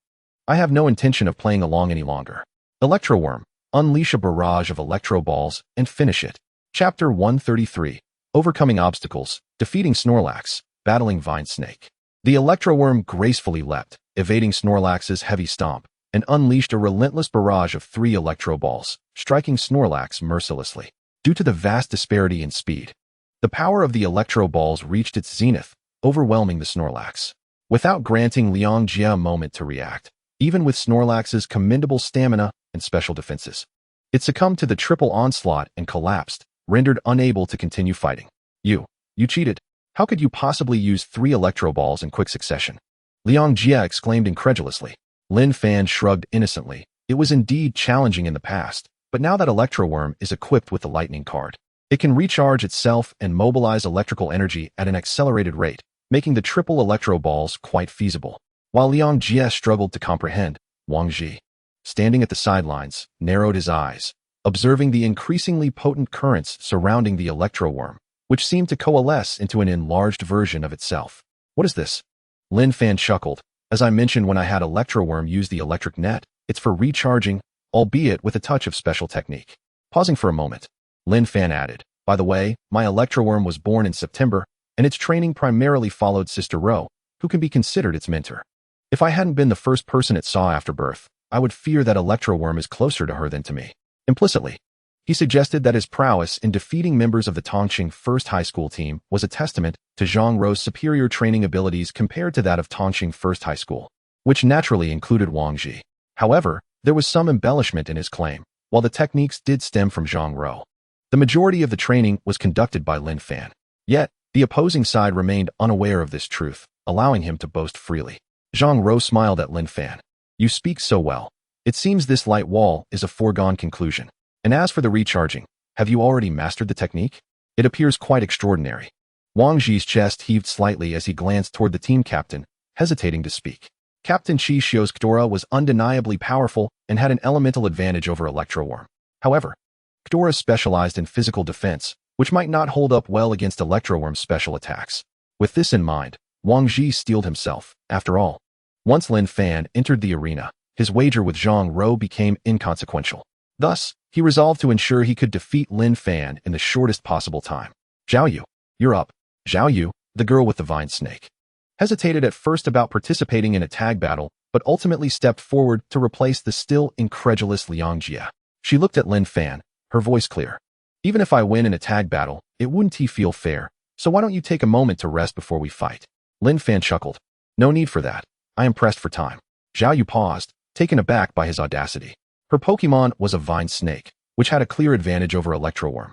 [SPEAKER 1] I have no intention of playing along any longer. Electroworm, unleash a barrage of Electro Balls and finish it. Chapter 133. Overcoming Obstacles, Defeating Snorlax, Battling Vine Snake. The Electroworm gracefully leapt, evading Snorlax's heavy stomp, and unleashed a relentless barrage of 3 Electro Balls, striking Snorlax mercilessly. Due to the vast disparity in speed, the power of the Electro Balls reached its zenith, overwhelming the Snorlax. Without granting Liang Jie a moment to react, even with Snorlax's commendable stamina and special defenses, it succumbed to the triple onslaught and collapsed, rendered unable to continue fighting. You cheated. How could you possibly use 3 Electro Balls in quick succession? Liang Jie exclaimed incredulously. Lin Fan shrugged innocently. It was indeed challenging in the past, but now that Electroworm is equipped with the Lightning card, it can recharge itself and mobilize electrical energy at an accelerated rate, making the triple Electro Balls quite feasible. While Liang Jie struggled to comprehend, Wang Ji, standing at the sidelines, narrowed his eyes, observing the increasingly potent currents surrounding the electroworm, which seemed to coalesce into an enlarged version of itself. What is this? Lin Fan chuckled. As I mentioned when I had electroworm use the electric net, it's for recharging, albeit with a touch of special technique. Pausing for a moment, Lin Fan added, by the way, my electroworm was born in September, and its training primarily followed Sister Ro, who can be considered its mentor. If I hadn't been the first person it saw after birth, I would fear that electroworm is closer to her than to me. Implicitly, he suggested that his prowess in defeating members of the Tongqing First High School team was a testament to Zhang Rou's superior training abilities compared to that of Tongqing First High School, which naturally included Wang Ji. However, there was some embellishment in his claim, while the techniques did stem from Zhang Rou. The majority of the training was conducted by Lin Fan. Yet, the opposing side remained unaware of this truth, allowing him to boast freely. Zhang Rou smiled at Lin Fan. You speak so well. It seems this light wall is a foregone conclusion. And as for the recharging, have you already mastered the technique? It appears quite extraordinary. Wang Ji's chest heaved slightly as he glanced toward the team captain, hesitating to speak. Captain Chi Xiu's Ghidorah was undeniably powerful and had an elemental advantage over Electroworm. However, Ghidorah specialized in physical defense, which might not hold up well against Electroworm's special attacks. With this in mind, Wang Ji steeled himself. After all, once Lin Fan entered the arena, his wager with Zhang Rou became inconsequential. Thus, he resolved to ensure he could defeat Lin Fan in the shortest possible time. Zhao Yu, you're up. Zhao Yu, the girl with the vine snake, hesitated at first about participating in a tag battle, but ultimately stepped forward to replace the still incredulous Liang Jia. She looked at Lin Fan, her voice clear. Even if I win in a tag battle, it wouldn't feel fair, so why don't you take a moment to rest before we fight? Lin Fan chuckled. No need for that. I am pressed for time. Zhao Yu paused, taken aback by his audacity. Her Pokémon was a vine snake, which had a clear advantage over Electroworm,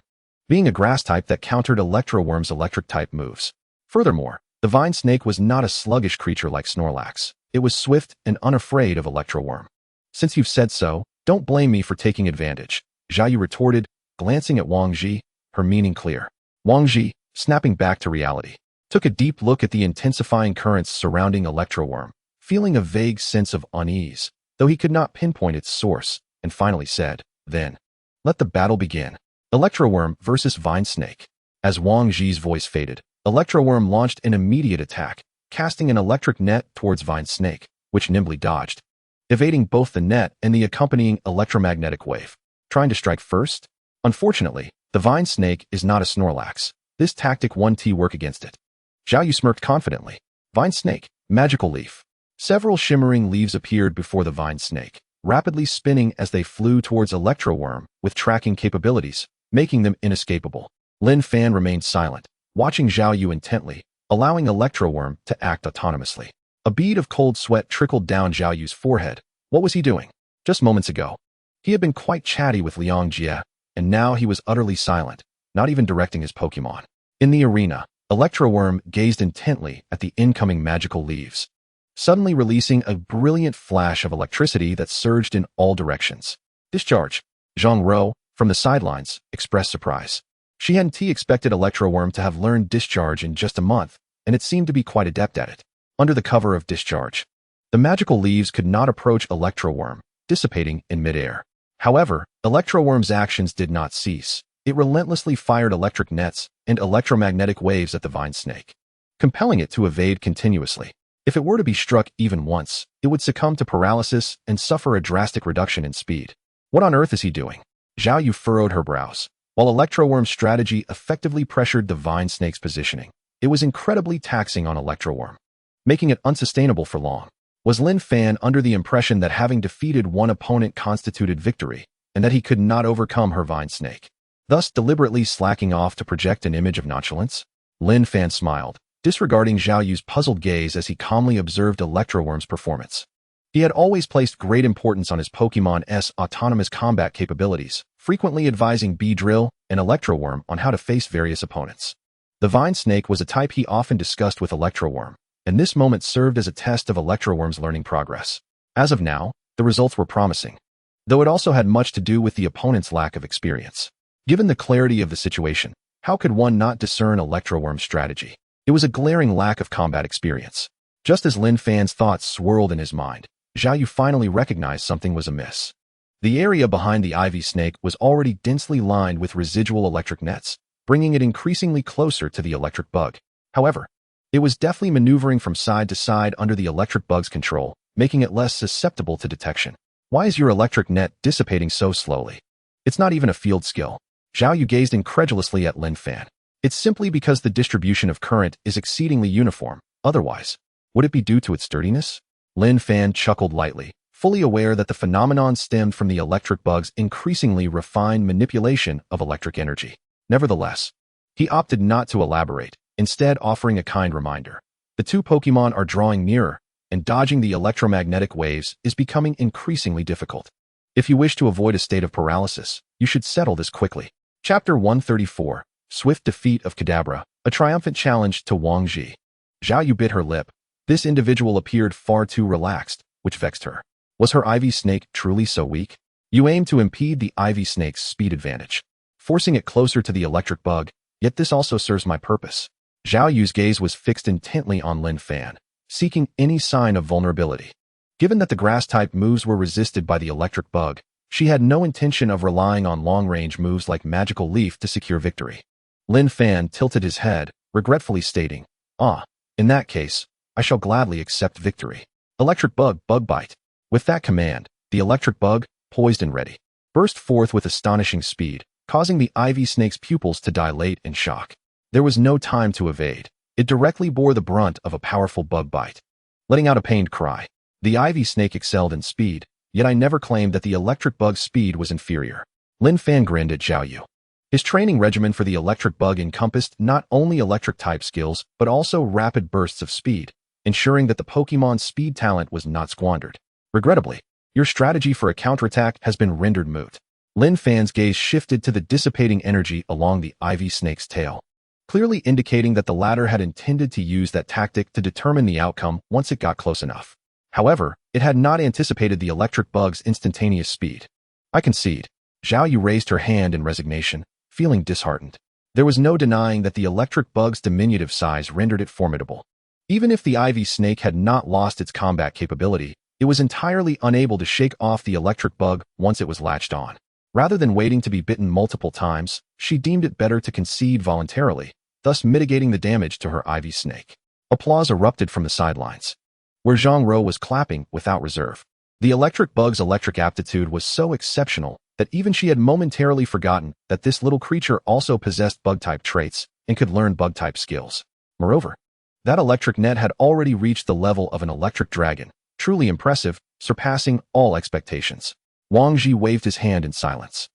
[SPEAKER 1] being a grass type that countered Electroworm's electric type moves. Furthermore, the vine snake was not a sluggish creature like Snorlax. It was swift and unafraid of Electroworm. Since you've said so, don't blame me for taking advantage, Zhao Yu retorted, glancing at Wang Ji, her meaning clear. Wang Ji, snapping back to reality, took a deep look at the intensifying currents surrounding Electroworm, feeling a vague sense of unease, though he could not pinpoint its source, and finally said, then, let the battle begin. Electroworm versus Vine Snake. As Wang Ji's voice faded, Electroworm launched an immediate attack, casting an electric net towards Vine Snake, which nimbly dodged, evading both the net and the accompanying electromagnetic wave. Trying to strike first? Unfortunately, the Vine Snake is not a Snorlax. This tactic won't work against it. Zhao Yu smirked confidently. Vine Snake, Magical Leaf. Several shimmering leaves appeared before the Vine Snake, rapidly spinning as they flew towards Electroworm with tracking capabilities, making them inescapable. Lin Fan remained silent, watching Zhao Yu intently, allowing Electroworm to act autonomously. A bead of cold sweat trickled down Zhao Yu's forehead. What was he doing? Just moments ago, he had been quite chatty with Liang Jia, and now he was utterly silent, not even directing his Pokémon. In the arena, Electroworm gazed intently at the incoming magical leaves, suddenly releasing a brilliant flash of electricity that surged in all directions. Discharge. Zhang Rou, from the sidelines, expressed surprise. She hadn't expected Electroworm to have learned Discharge in just a month, and it seemed to be quite adept at it. Under the cover of Discharge, the magical leaves could not approach Electroworm, dissipating in midair. However, Electroworm's actions did not cease. It relentlessly fired electric nets and electromagnetic waves at the Vine Snake, compelling it to evade continuously. If it were to be struck even once, it would succumb to paralysis and suffer a drastic reduction in speed. What on earth is he doing? Zhao Yu furrowed her brows. While Electroworm's strategy effectively pressured the Vine Snake's positioning, it was incredibly taxing on Electroworm, making it unsustainable for long. Was Lin Fan under the impression that having defeated one opponent constituted victory, and that he could not overcome her Vine Snake, thus deliberately slacking off to project an image of nonchalance? Lin Fan smiled, disregarding Zhao Yu's puzzled gaze as he calmly observed Electroworm's performance. He had always placed great importance on his Pokémon's autonomous combat capabilities, frequently advising Beedrill and Electroworm on how to face various opponents. The Vine Snake was a type he often discussed with Electroworm, and this moment served as a test of Electroworm's learning progress. As of now, the results were promising, though it also had much to do with the opponent's lack of experience. Given the clarity of the situation, how could one not discern Electroworm's strategy? It was a glaring lack of combat experience. Just as Lin Fan's thoughts swirled in his mind, Zhao Yu finally recognized something was amiss. The area behind the ivy snake was already densely lined with residual electric nets, bringing it increasingly closer to the electric bug. However, it was deftly maneuvering from side to side under the electric bug's control, making it less susceptible to detection. Why is your electric net dissipating so slowly? It's not even a field skill. Zhao Yu gazed incredulously at Lin Fan. It's simply because the distribution of current is exceedingly uniform. Otherwise, would it be due to its sturdiness? Lin Fan chuckled lightly, fully aware that the phenomenon stemmed from the electric bug's increasingly refined manipulation of electric energy. Nevertheless, he opted not to elaborate, instead offering a kind reminder. The two Pokémon are drawing nearer, and dodging the electromagnetic waves is becoming increasingly difficult. If you wish to avoid a state of paralysis, you should settle this quickly. Chapter 134, Swift Defeat of Kadabra, a triumphant challenge to Wang Ji. Zhao Yu bit her lip. This individual appeared far too relaxed, which vexed her. Was her ivy snake truly so weak? You aim to impede the ivy snake's speed advantage, forcing it closer to the electric bug, yet this also serves my purpose. Zhao Yu's gaze was fixed intently on Lin Fan, seeking any sign of vulnerability. Given that the grass-type moves were resisted by the electric bug, she had no intention of relying on long-range moves like Magical Leaf to secure victory. Lin Fan tilted his head, regretfully stating, in that case, I shall gladly accept victory. Electric bug, bug bite. With that command, the electric bug, poised and ready, burst forth with astonishing speed, causing the ivy snake's pupils to dilate in shock. There was no time to evade. It directly bore the brunt of a powerful bug bite. Letting out a pained cry, the ivy snake excelled in speed, yet I never claimed that the electric bug's speed was inferior. Lin Fan grinned at Zhao Yu. His training regimen for the electric bug encompassed not only electric-type skills, but also rapid bursts of speed, ensuring that the Pokémon's speed talent was not squandered. Regrettably, your strategy for a counterattack has been rendered moot. Lin Fan's gaze shifted to the dissipating energy along the ivy snake's tail, clearly indicating that the latter had intended to use that tactic to determine the outcome once it got close enough. However, it had not anticipated the electric bug's instantaneous speed. I concede. Zhao Yu raised her hand in resignation, feeling disheartened. There was no denying that the electric bug's diminutive size rendered it formidable. Even if the ivy snake had not lost its combat capability, it was entirely unable to shake off the electric bug once it was latched on. Rather than waiting to be bitten multiple times, she deemed it better to concede voluntarily, thus mitigating the damage to her ivy snake. Applause erupted from the sidelines, where Zhang Ro was clapping without reserve. The electric bug's electric aptitude was so exceptional that even she had momentarily forgotten that this little creature also possessed bug-type traits and could learn bug-type skills. Moreover, that electric net had already reached the level of an electric dragon, truly impressive, surpassing all expectations. Wang Ji waved his hand in silence,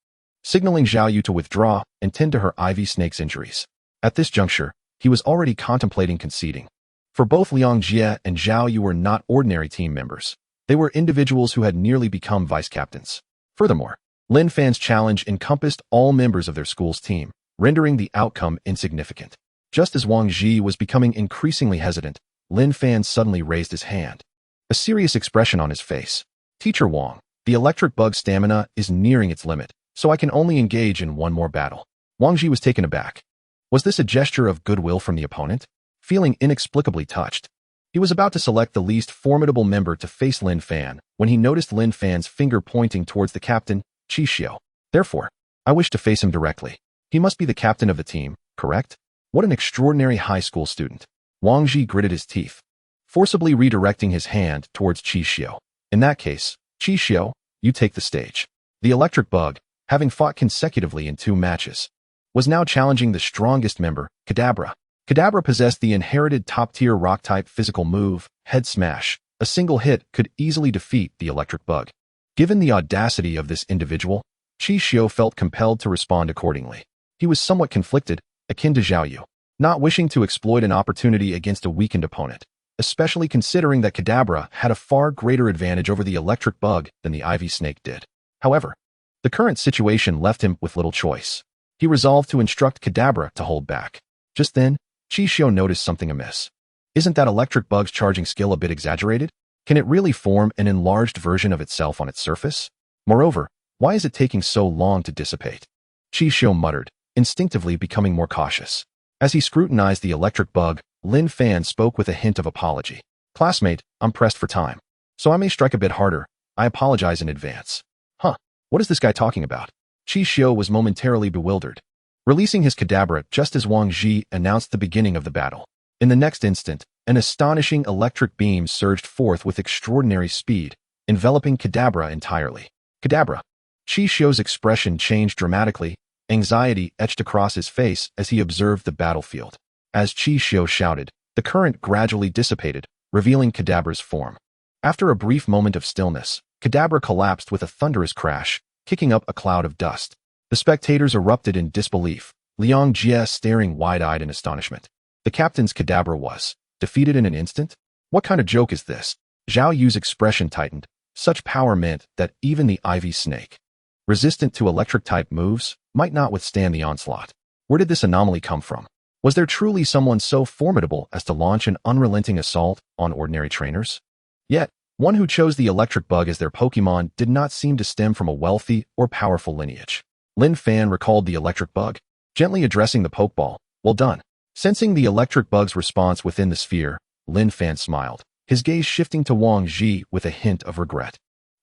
[SPEAKER 1] signaling Zhao Yu to withdraw and tend to her ivy snake's injuries. At this juncture, he was already contemplating conceding. For both Liang Jie and Zhao Yu were not ordinary team members. They were individuals who had nearly become vice-captains. Furthermore, Lin Fan's challenge encompassed all members of their school's team, rendering the outcome insignificant. Just as Wang Ji was becoming increasingly hesitant, Lin Fan suddenly raised his hand, a serious expression on his face. Teacher Wang, the electric bug's stamina is nearing its limit, so I can only engage in one more battle. Wang Ji was taken aback. Was this a gesture of goodwill from the opponent? Feeling inexplicably touched, he was about to select the least formidable member to face Lin Fan when he noticed Lin Fan's finger pointing towards the captain, Qi Xiu. Therefore, I wish to face him directly. He must be the captain of the team, correct? What an extraordinary high school student. Wang Ji gritted his teeth, forcibly redirecting his hand towards Qi Xiu. In that case, Qi Xiu, you take the stage. The electric bug, having fought consecutively in 2 matches, was now challenging the strongest member, Kadabra. Kadabra possessed the inherited top-tier rock-type physical move, Head Smash. A single hit could easily defeat the electric bug. Given the audacity of this individual, Qi Xiu felt compelled to respond accordingly. He was somewhat conflicted, akin to Zhao Yu, not wishing to exploit an opportunity against a weakened opponent, especially considering that Kadabra had a far greater advantage over the electric bug than the ivy snake did. However, the current situation left him with little choice. He resolved to instruct Kadabra to hold back. Just then, Qi Xiu noticed something amiss. Isn't that electric bug's charging skill a bit exaggerated? Can it really form an enlarged version of itself on its surface? Moreover, why is it taking so long to dissipate? Qi Xiu muttered, instinctively becoming more cautious. As he scrutinized the electric bug, Lin Fan spoke with a hint of apology. Classmate, I'm pressed for time. so I may strike a bit harder. I apologize in advance. Huh, what is this guy talking about? Qi Xiu was momentarily bewildered, releasing his Kadabra just as Wang Ji announced the beginning of the battle. In the next instant, an astonishing electric beam surged forth with extraordinary speed, enveloping Kadabra entirely. Kadabra! Qi Xiu's expression changed dramatically. Anxiety etched across his face as he observed the battlefield. As Qi Xiu shouted, the current gradually dissipated, revealing Kadabra's form. After a brief moment of stillness, Kadabra collapsed with a thunderous crash, kicking up a cloud of dust. The spectators erupted in disbelief, Liang Jie staring wide-eyed in astonishment. The captain's Kadabra was defeated in an instant? What kind of joke is this? Zhao Yu's expression tightened. Such power meant that even the ivy snake, resistant to electric-type moves, might not withstand the onslaught. Where did this anomaly come from? Was there truly someone so formidable as to launch an unrelenting assault on ordinary trainers? Yet, one who chose the electric bug as their Pokémon did not seem to stem from a wealthy or powerful lineage. Lin Fan recalled the electric bug, gently addressing the Pokeball. Well done. Sensing the electric bug's response within the sphere, Lin Fan smiled, his gaze shifting to Wang Ji with a hint of regret.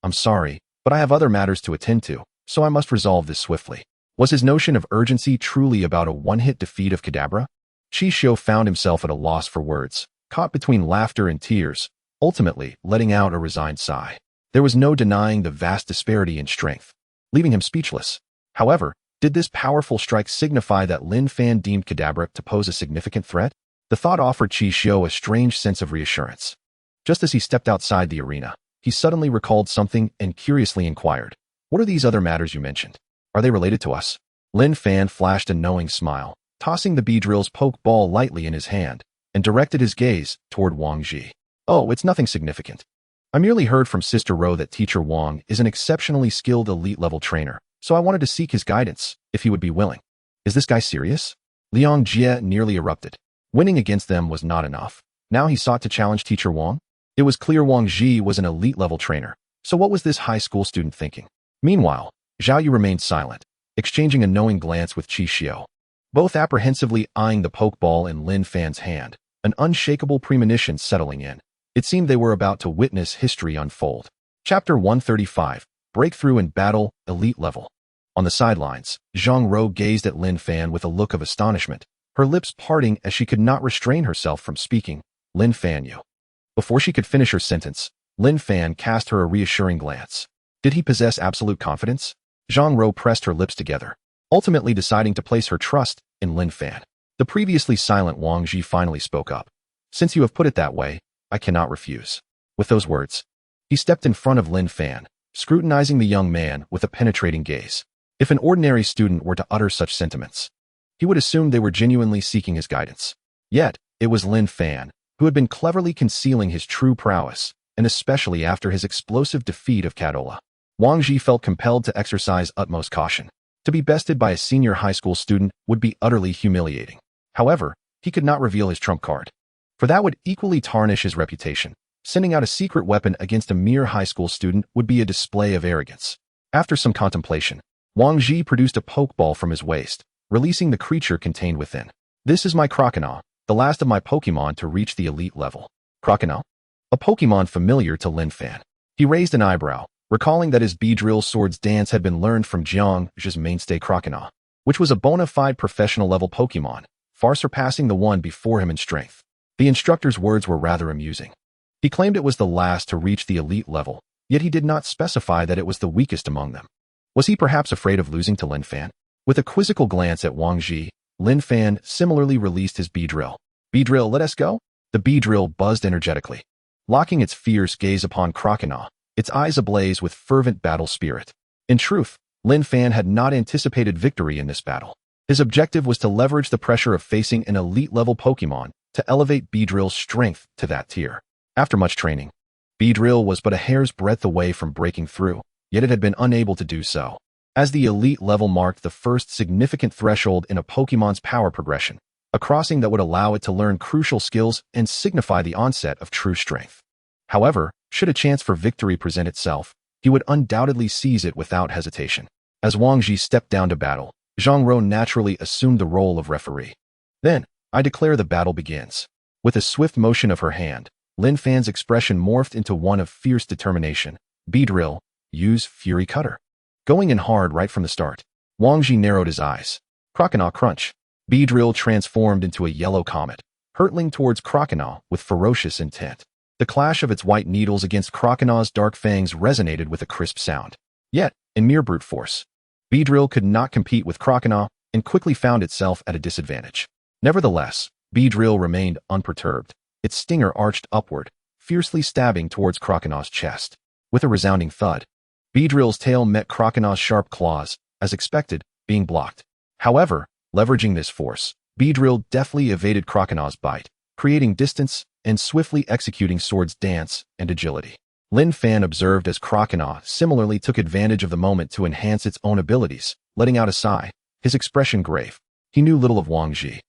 [SPEAKER 1] I'm sorry, but I have other matters to attend to, so I must resolve this swiftly. Was his notion of urgency truly about a one-hit defeat of Kadabra? Qi Xiu found himself at a loss for words, caught between laughter and tears, ultimately letting out a resigned sigh. There was no denying the vast disparity in strength, leaving him speechless. However, did this powerful strike signify that Lin Fan deemed Kadabra to pose a significant threat? The thought offered Qi Xiu a strange sense of reassurance. Just as he stepped outside the arena, he suddenly recalled something and curiously inquired, "What are these other matters you mentioned? Are they related to us?" Lin Fan flashed a knowing smile, tossing the Beedrill's Pokeball lightly in his hand, and directed his gaze toward Wang Ji. "Oh, it's nothing significant. I merely heard from Sister Ro that Teacher Wang is an exceptionally skilled elite-level trainer, so I wanted to seek his guidance, if he would be willing." Is this guy serious? Liang Jie nearly erupted. Winning against them was not enough. Now he sought to challenge Teacher Wang? It was clear Wang Ji was an elite-level trainer, so what was this high school student thinking? Meanwhile, Zhao Yu remained silent, exchanging a knowing glance with Qi Xiu, both apprehensively eyeing the Pokeball in Lin Fan's hand, an unshakable premonition settling in. It seemed they were about to witness history unfold. Chapter 135, Breakthrough in Battle, Elite Level. On the sidelines, Zhang Ro gazed at Lin Fan with a look of astonishment, her lips parting as she could not restrain herself from speaking. Lin Fan, you. Before she could finish her sentence, Lin Fan cast her a reassuring glance. Did he possess absolute confidence? Zhang Ro pressed her lips together, ultimately deciding to place her trust in Lin Fan. The previously silent Wang Ji finally spoke up. "Since you have put it that way, I cannot refuse." With those words, he stepped in front of Lin Fan, scrutinizing the young man with a penetrating gaze. If an ordinary student were to utter such sentiments, he would assume they were genuinely seeking his guidance. Yet, it was Lin Fan, who had been cleverly concealing his true prowess, and especially after his explosive defeat of Cadola. Wang Ji felt compelled to exercise utmost caution. To be bested by a senior high school student would be utterly humiliating. However, he could not reveal his trump card, for that would equally tarnish his reputation. Sending out a secret weapon against a mere high school student would be a display of arrogance. After some contemplation, Wang Ji produced a Pokeball from his waist, releasing the creature contained within. "This is my Croconaw, the last of my Pokemon to reach the elite level." Croconaw? A Pokemon familiar to Lin Fan. He raised an eyebrow, recalling that his Beedrill Sword's dance had been learned from Jiang Zhi's mainstay Croconaw, which was a bona fide professional-level Pokemon, far surpassing the one before him in strength. The instructor's words were rather amusing. He claimed it was the last to reach the elite level, yet he did not specify that it was the weakest among them. Was he perhaps afraid of losing to Lin Fan? With a quizzical glance at Wang Ji, Lin Fan similarly released his Beedrill. "Beedrill, let us go?" The Beedrill buzzed energetically, locking its fierce gaze upon Croconaw, its eyes ablaze with fervent battle spirit. In truth, Lin Fan had not anticipated victory in this battle. His objective was to leverage the pressure of facing an elite-level Pokemon to elevate Beedrill's strength to that tier. After much training, Beedrill was but a hair's breadth away from breaking through, yet it had been unable to do so. As the elite level marked the first significant threshold in a Pokemon's power progression, a crossing that would allow it to learn crucial skills and signify the onset of true strength. However, should a chance for victory present itself, he would undoubtedly seize it without hesitation. As Wang Ji stepped down to battle, Zhang Ro naturally assumed the role of referee. "Then, I declare the battle begins." With a swift motion of her hand, Lin Fan's expression morphed into one of fierce determination. Beedrill, use Fury Cutter. Going in hard right from the start. Wang Ji narrowed his eyes. Croconaw crunch. Beedrill transformed into a yellow comet, hurtling towards Croconaw with ferocious intent. The clash of its white needles against Croconaw's dark fangs resonated with a crisp sound. Yet, in mere brute force, Beedrill could not compete with Croconaw and quickly found itself at a disadvantage. Nevertheless, Beedrill remained unperturbed. Its stinger arched upward, fiercely stabbing towards Croconaw's chest. With a resounding thud, Beedrill's tail met Croconaw's sharp claws, as expected, being blocked. However, leveraging this force, Beedrill deftly evaded Croconaw's bite, creating distance and swiftly executing sword's dance and agility. Lin Fan observed as Croconaw similarly took advantage of the moment to enhance its own abilities, letting out a sigh, his expression grave. He knew little of Wang Ji,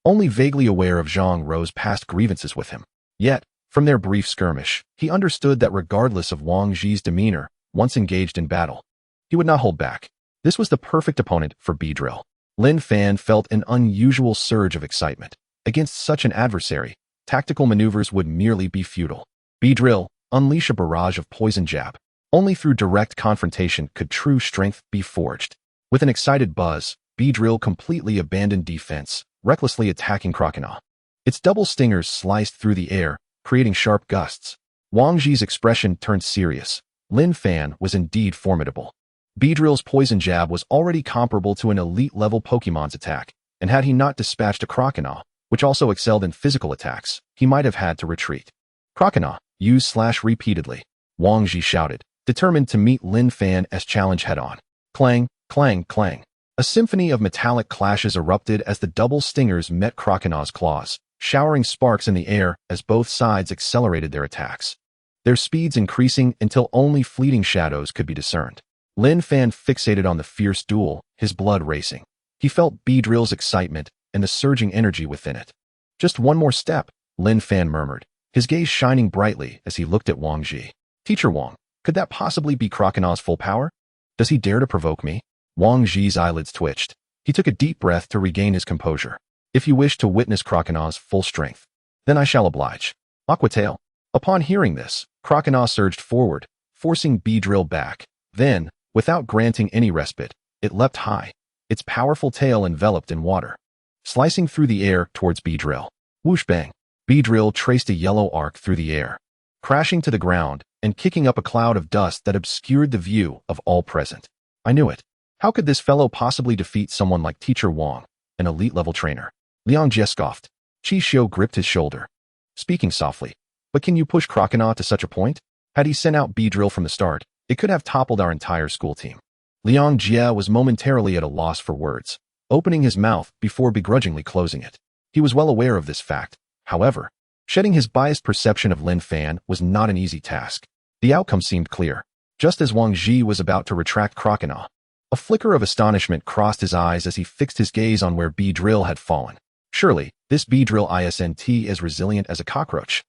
[SPEAKER 1] only vaguely aware of Zhang Rou's past grievances with him. Yet, from their brief skirmish, he understood that regardless of Wang Ji's demeanor, once engaged in battle, he would not hold back. This was the perfect opponent for Beedrill. Lin Fan felt an unusual surge of excitement. Against such an adversary, tactical maneuvers would merely be futile. Beedrill, unleash a barrage of poison jab. Only through direct confrontation could true strength be forged. With an excited buzz, Beedrill completely abandoned defense, recklessly attacking Croconaw. Its double stingers sliced through the air, creating sharp gusts. Wang Ji's expression turned serious. Lin Fan was indeed formidable. Beedrill's poison jab was already comparable to an elite-level Pokémon's attack, and had he not dispatched a Croconaw, which also excelled in physical attacks, he might have had to retreat. Croconaw, use slash repeatedly, Wang Ji shouted, determined to meet Lin Fan's challenge head-on. Clang, clang, clang. A symphony of metallic clashes erupted as the double stingers met Croconaw's claws, showering sparks in the air as both sides accelerated their attacks, their speeds increasing until only fleeting shadows could be discerned. Lin Fan fixated on the fierce duel, his blood racing. He felt Beedrill's excitement and the surging energy within it. Just one more step, Lin Fan murmured, his gaze shining brightly as he looked at Wang Ji. Teacher Wang, could that possibly be Croconaw's full power? Does he dare to provoke me? Wang Ji's eyelids twitched. He took a deep breath to regain his composure. If you wish to witness Croconaw's full strength, then I shall oblige. Aquatail. Upon hearing this, Croconaw surged forward, forcing Beedrill back. Then, without granting any respite, it leapt high, its powerful tail enveloped in water, slicing through the air towards Beedrill. Whoosh bang. Beedrill traced a yellow arc through the air, crashing to the ground and kicking up a cloud of dust that obscured the view of all present. I knew it. How could this fellow possibly defeat someone like Teacher Wang, an elite-level trainer? Liang Jie scoffed. Qi Xiu gripped his shoulder, speaking softly. But can you push Croconaw to such a point? Had he sent out Beedrill from the start, it could have toppled our entire school team. Liang Jie was momentarily at a loss for words, opening his mouth before begrudgingly closing it. He was well aware of this fact. However, shedding his biased perception of Lin Fan was not an easy task. The outcome seemed clear. Just as Wang Ji was about to retract Croconaw, a flicker of astonishment crossed his eyes as he fixed his gaze on where Beedrill had fallen. Surely, this Beedrill isn't as resilient as a cockroach.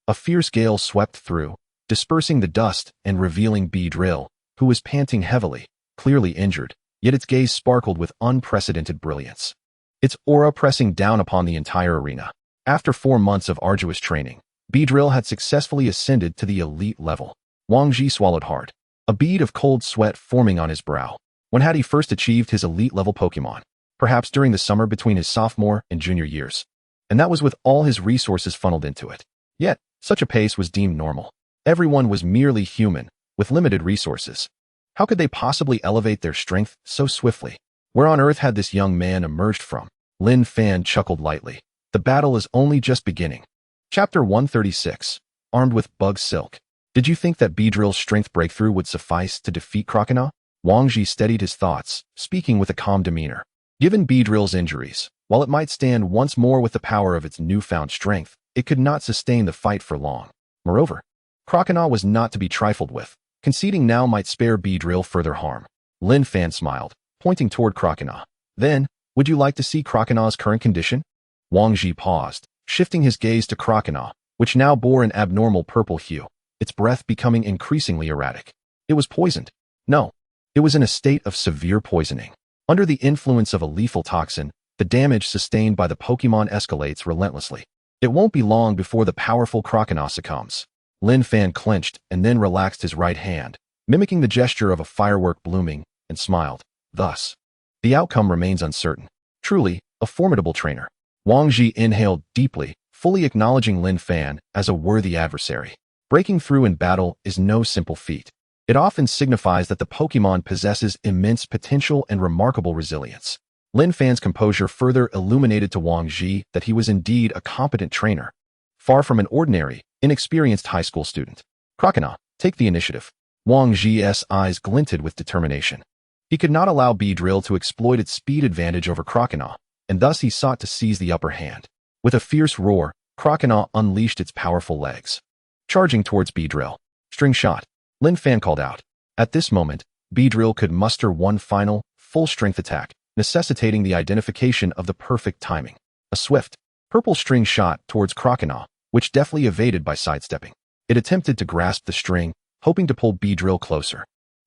[SPEAKER 1] A fierce gale swept through, dispersing the dust and revealing Beedrill, who was panting heavily, clearly injured, yet its gaze sparkled with unprecedented brilliance, its aura pressing down upon the entire arena. After 4 months of arduous training, Beedrill had successfully ascended to the elite level. Wang Ji swallowed hard, a bead of cold sweat forming on his brow. When had he first achieved his elite-level Pokémon? Perhaps during the summer between his sophomore and junior years. And that was with all his resources funneled into it. Yet, such a pace was deemed normal. Everyone was merely human, with limited resources. How could they possibly elevate their strength so swiftly? Where on earth had this young man emerged from? Lin Fan chuckled lightly. The battle is only just beginning. Chapter 136. Armed with Bug Silk. Did you think that Beedrill's strength breakthrough would suffice to defeat Croconaw? Wang Ji steadied his thoughts, speaking with a calm demeanor. Given Beedrill's injuries, while it might stand once more with the power of its newfound strength, it could not sustain the fight for long. Moreover, Croconaw was not to be trifled with. Conceding now might spare Beedrill further harm. Lin Fan smiled, pointing toward Croconaw. Then, would you like to see Croconaw's current condition? Wang Ji paused, shifting his gaze to Croconaw, which now bore an abnormal purple hue, its breath becoming increasingly erratic. It was poisoned. No, it was in a state of severe poisoning. Under the influence of a lethal toxin, the damage sustained by the Pokémon escalates relentlessly. It won't be long before the powerful Croconaw succumbs. Lin Fan clenched and then relaxed his right hand, mimicking the gesture of a firework blooming, and smiled. Thus, the outcome remains uncertain. Truly, a formidable trainer. Wang Ji inhaled deeply, fully acknowledging Lin Fan as a worthy adversary. Breaking through in battle is no simple feat. It often signifies that the Pokémon possesses immense potential and remarkable resilience. Lin Fan's composure further illuminated to Wang Ji that he was indeed a competent trainer, far from an ordinary, inexperienced high school student. Croconaw, take the initiative. Wang Ji's eyes glinted with determination. He could not allow Beedrill to exploit its speed advantage over Croconaw, and thus he sought to seize the upper hand. With a fierce roar, Croconaw unleashed its powerful legs. Charging towards Beedrill. String shot. Lin Fan called out. At this moment, Beedrill could muster one final, full-strength attack, necessitating the identification of the perfect timing. A swift, purple string shot towards Croconaw, which deftly evaded by sidestepping. It attempted to grasp the string, hoping to pull Beedrill closer.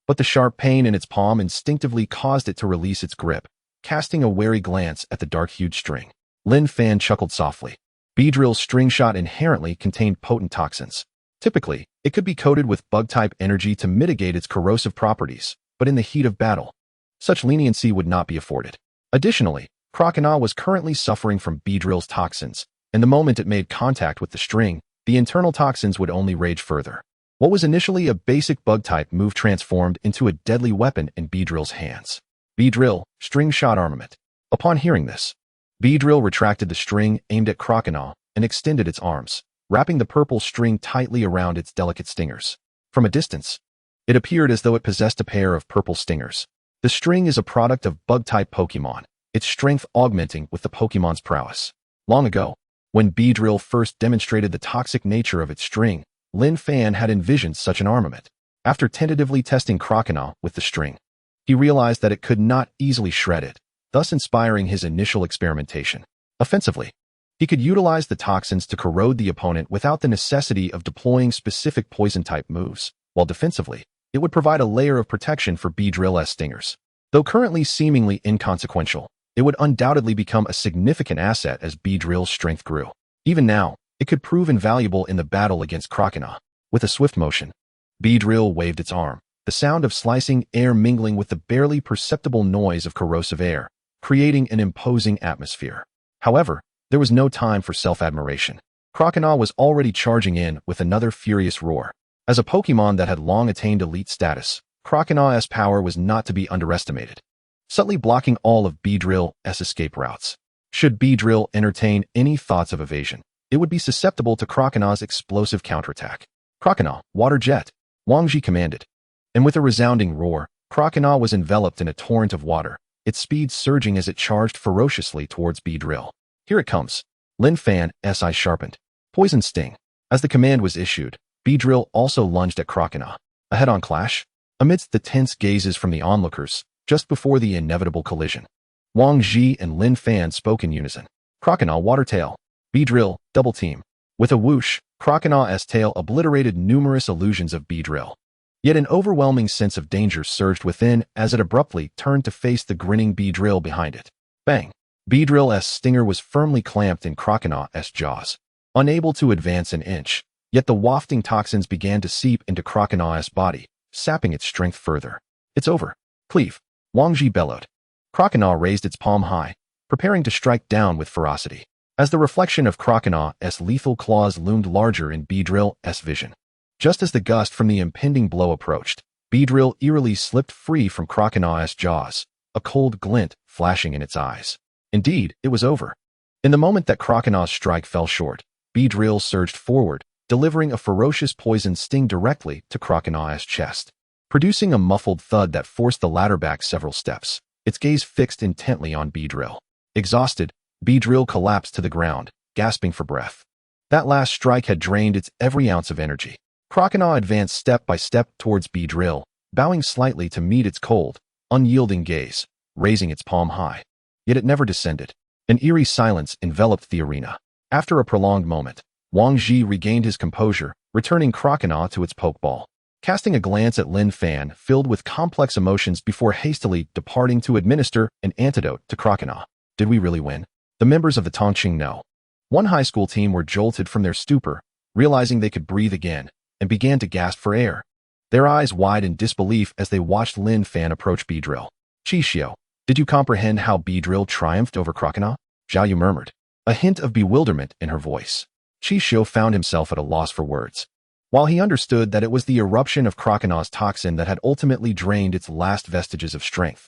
[SPEAKER 1] But the sharp pain in its palm instinctively caused it to release its grip, casting a wary glance at the dark-hued string. Lin Fan chuckled softly. Beedrill's string shot inherently contained potent toxins. Typically, it could be coated with bug-type energy to mitigate its corrosive properties, but in the heat of battle, such leniency would not be afforded. Additionally, Croconaw was currently suffering from Beedrill's toxins, and the moment it made contact with the string, the internal toxins would only rage further. What was initially a basic bug-type move transformed into a deadly weapon in Beedrill's hands. Beedrill, string shot armament. Upon hearing this, Beedrill retracted the string aimed at Croconaw and extended its arms, wrapping the purple string tightly around its delicate stingers. From a distance, it appeared as though it possessed a pair of purple stingers. The string is a product of bug-type Pokémon, its strength augmenting with the Pokémon's prowess. Long ago, when Beedrill first demonstrated the toxic nature of its string, Lin Fan had envisioned such an armament. After tentatively testing Croconaw with the string, he realized that it could not easily shred it, thus inspiring his initial experimentation. Offensively, he could utilize the toxins to corrode the opponent without the necessity of deploying specific poison-type moves, while defensively, it would provide a layer of protection for Beedrill's stingers. Though currently seemingly inconsequential, it would undoubtedly become a significant asset as Beedrill's strength grew. Even now, it could prove invaluable in the battle against Croconaw. With a swift motion, Beedrill waved its arm, the sound of slicing air mingling with the barely perceptible noise of corrosive air, creating an imposing atmosphere. However, there was no time for self-admiration. Croconaw was already charging in with another furious roar. As a Pokémon that had long attained elite status, Croconaw's power was not to be underestimated, subtly blocking all of Beedrill's escape routes. Should Beedrill entertain any thoughts of evasion, it would be susceptible to Croconaw's explosive counterattack. Croconaw, water jet, Wang Ji commanded. And with a resounding roar, Croconaw was enveloped in a torrent of water, its speed surging as it charged ferociously towards Beedrill. Here it comes. Lin Fan's eyes sharpened. Poison sting. As the command was issued, Beedrill also lunged at Croconaw. A head-on clash? Amidst the tense gazes from the onlookers, just before the inevitable collision, Wang Ji and Lin Fan spoke in unison. Croconaw water tail. Beedrill, double team. With a whoosh, Croconaw's tail obliterated numerous illusions of Beedrill. Yet an overwhelming sense of danger surged within as it abruptly turned to face the grinning Beedrill behind it. Bang! Beedrill's stinger was firmly clamped in Croconaw's jaws. Unable to advance an inch, yet the wafting toxins began to seep into Croconaw's body, sapping its strength further. It's over. Cleave. Wang Ji bellowed. Croconaw raised its palm high, preparing to strike down with ferocity. As the reflection of Croconaw's lethal claws loomed larger in Beedrill's vision. Just as the gust from the impending blow approached, Beedrill eerily slipped free from Croconaw's jaws, a cold glint flashing in its eyes. Indeed, it was over. In the moment that Croconaw's strike fell short, Beedrill surged forward, delivering a ferocious poison sting directly to Croconaw's chest. Producing a muffled thud that forced the latter back several steps, its gaze fixed intently on Beedrill. Exhausted, Beedrill collapsed to the ground, gasping for breath. That last strike had drained its every ounce of energy. Croconaw advanced step by step towards Beedrill, bowing slightly to meet its cold, unyielding gaze, raising its palm high. Yet it never descended. An eerie silence enveloped the arena. After a prolonged moment, Wang Ji regained his composure, returning Croconaw to its pokeball. Casting a glance at Lin Fan filled with complex emotions before hastily departing to administer an antidote to Croconaw. Did we really win? The members of the Tongqing know. One high school team were jolted from their stupor, realizing they could breathe again, and began to gasp for air. Their eyes wide in disbelief as they watched Lin Fan approach Beedrill. "Chixiu, did you comprehend how Beedrill triumphed over Croconaw?" Zhao Yu murmured, a hint of bewilderment in her voice. Chixiu found himself at a loss for words. While he understood that it was the eruption of Croconaw's toxin that had ultimately drained its last vestiges of strength,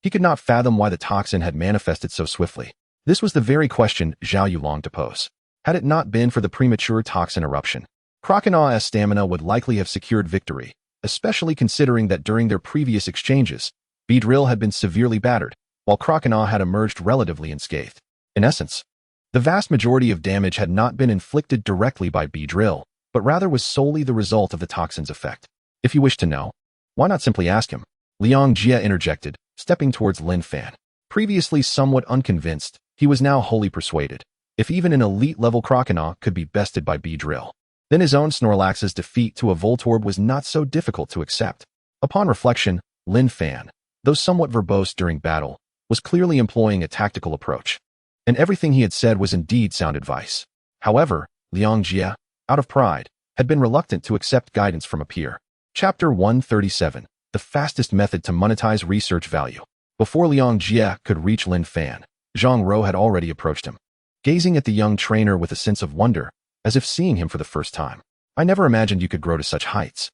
[SPEAKER 1] he could not fathom why the toxin had manifested so swiftly. This was the very question Zhao Yu longed to pose. Had it not been for the premature toxin eruption, Croconaw's stamina would likely have secured victory, especially considering that during their previous exchanges, Beedrill had been severely battered, while Croconaw had emerged relatively unscathed. In essence, the vast majority of damage had not been inflicted directly by Beedrill, but rather was solely the result of the toxin's effect. "If you wish to know, why not simply ask him?" Liang Jie interjected, stepping towards Lin Fan. Previously somewhat unconvinced, he was now wholly persuaded. If even an elite-level Croconaw could be bested by Beedrill, then his own Snorlax's defeat to a Voltorb was not so difficult to accept. Upon reflection, Lin Fan, though somewhat verbose during battle, was clearly employing a tactical approach. And everything he had said was indeed sound advice. However, Liang Jie, out of pride, had been reluctant to accept guidance from a peer. Chapter 137, The Fastest Method to Monetize Research Value. Before Liang Jie could reach Lin Fan, Zhang Ro had already approached him. Gazing at the young trainer with a sense of wonder, as if seeing him for the first time. "I never imagined you could grow to such heights.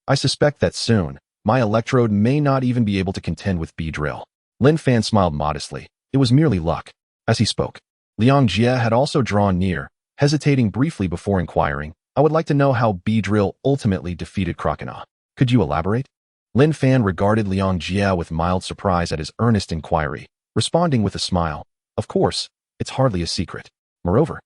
[SPEAKER 1] I suspect that soon, my electrode may not even be able to contend with Beedrill." Lin Fan smiled modestly. It was merely luck. As he spoke, Liang Jie had also drawn near, hesitating briefly before inquiring, "I would like to know how Beedrill ultimately defeated Croconaw. Could you elaborate?" Lin Fan regarded Liang Jie with mild surprise at his earnest inquiry, responding with a smile. "Of course, it's hardly a secret. Moreover,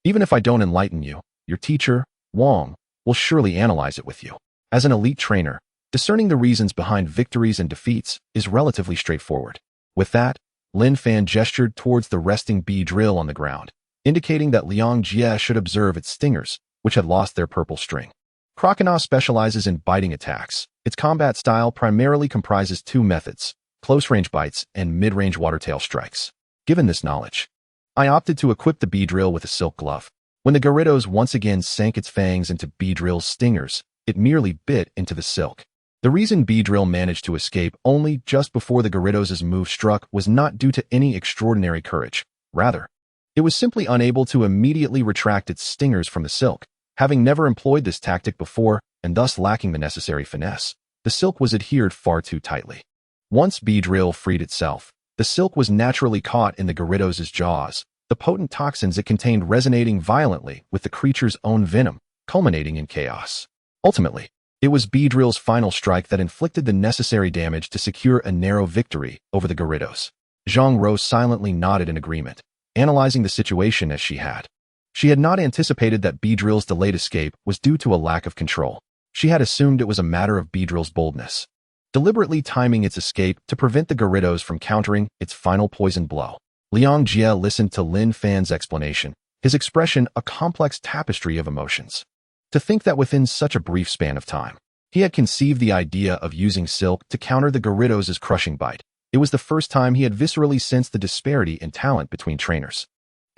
[SPEAKER 1] even if I don't enlighten you, your teacher, Wang, will surely analyze it with you. As an elite trainer, discerning the reasons behind victories and defeats is relatively straightforward." With that, Lin Fan gestured towards the resting Beedrill on the ground, indicating that Liang Jie should observe its stingers, which had lost their purple string. Croconaw specializes in biting attacks. Its combat style primarily comprises two methods: close-range bites and mid-range water-tail strikes. Given this knowledge, I opted to equip the Beedrill with a silk glove. When the Gyarados once again sank its fangs into Beedrill's stingers, it merely bit into the silk. The reason Beedrill managed to escape only just before the Gyarados' move struck was not due to any extraordinary courage. Rather, it was simply unable to immediately retract its stingers from the silk. Having never employed this tactic before, and thus lacking the necessary finesse, the silk was adhered far too tightly. Once Beedrill freed itself, the silk was naturally caught in the Gyarados' jaws, the potent toxins it contained resonating violently with the creature's own venom, culminating in chaos. Ultimately, it was Beedrill's final strike that inflicted the necessary damage to secure a narrow victory over the Gyarados. Zhang Ro silently nodded in agreement, analyzing the situation as she had. She had not anticipated that Beedrill's delayed escape was due to a lack of control. She had assumed it was a matter of Beedrill's boldness, deliberately timing its escape to prevent the Gyarados from countering its final poison blow. Liang Jie listened to Lin Fan's explanation, his expression a complex tapestry of emotions. To think that within such a brief span of time, he had conceived the idea of using silk to counter the Gyarados' crushing bite. It was the first time he had viscerally sensed the disparity in talent between trainers.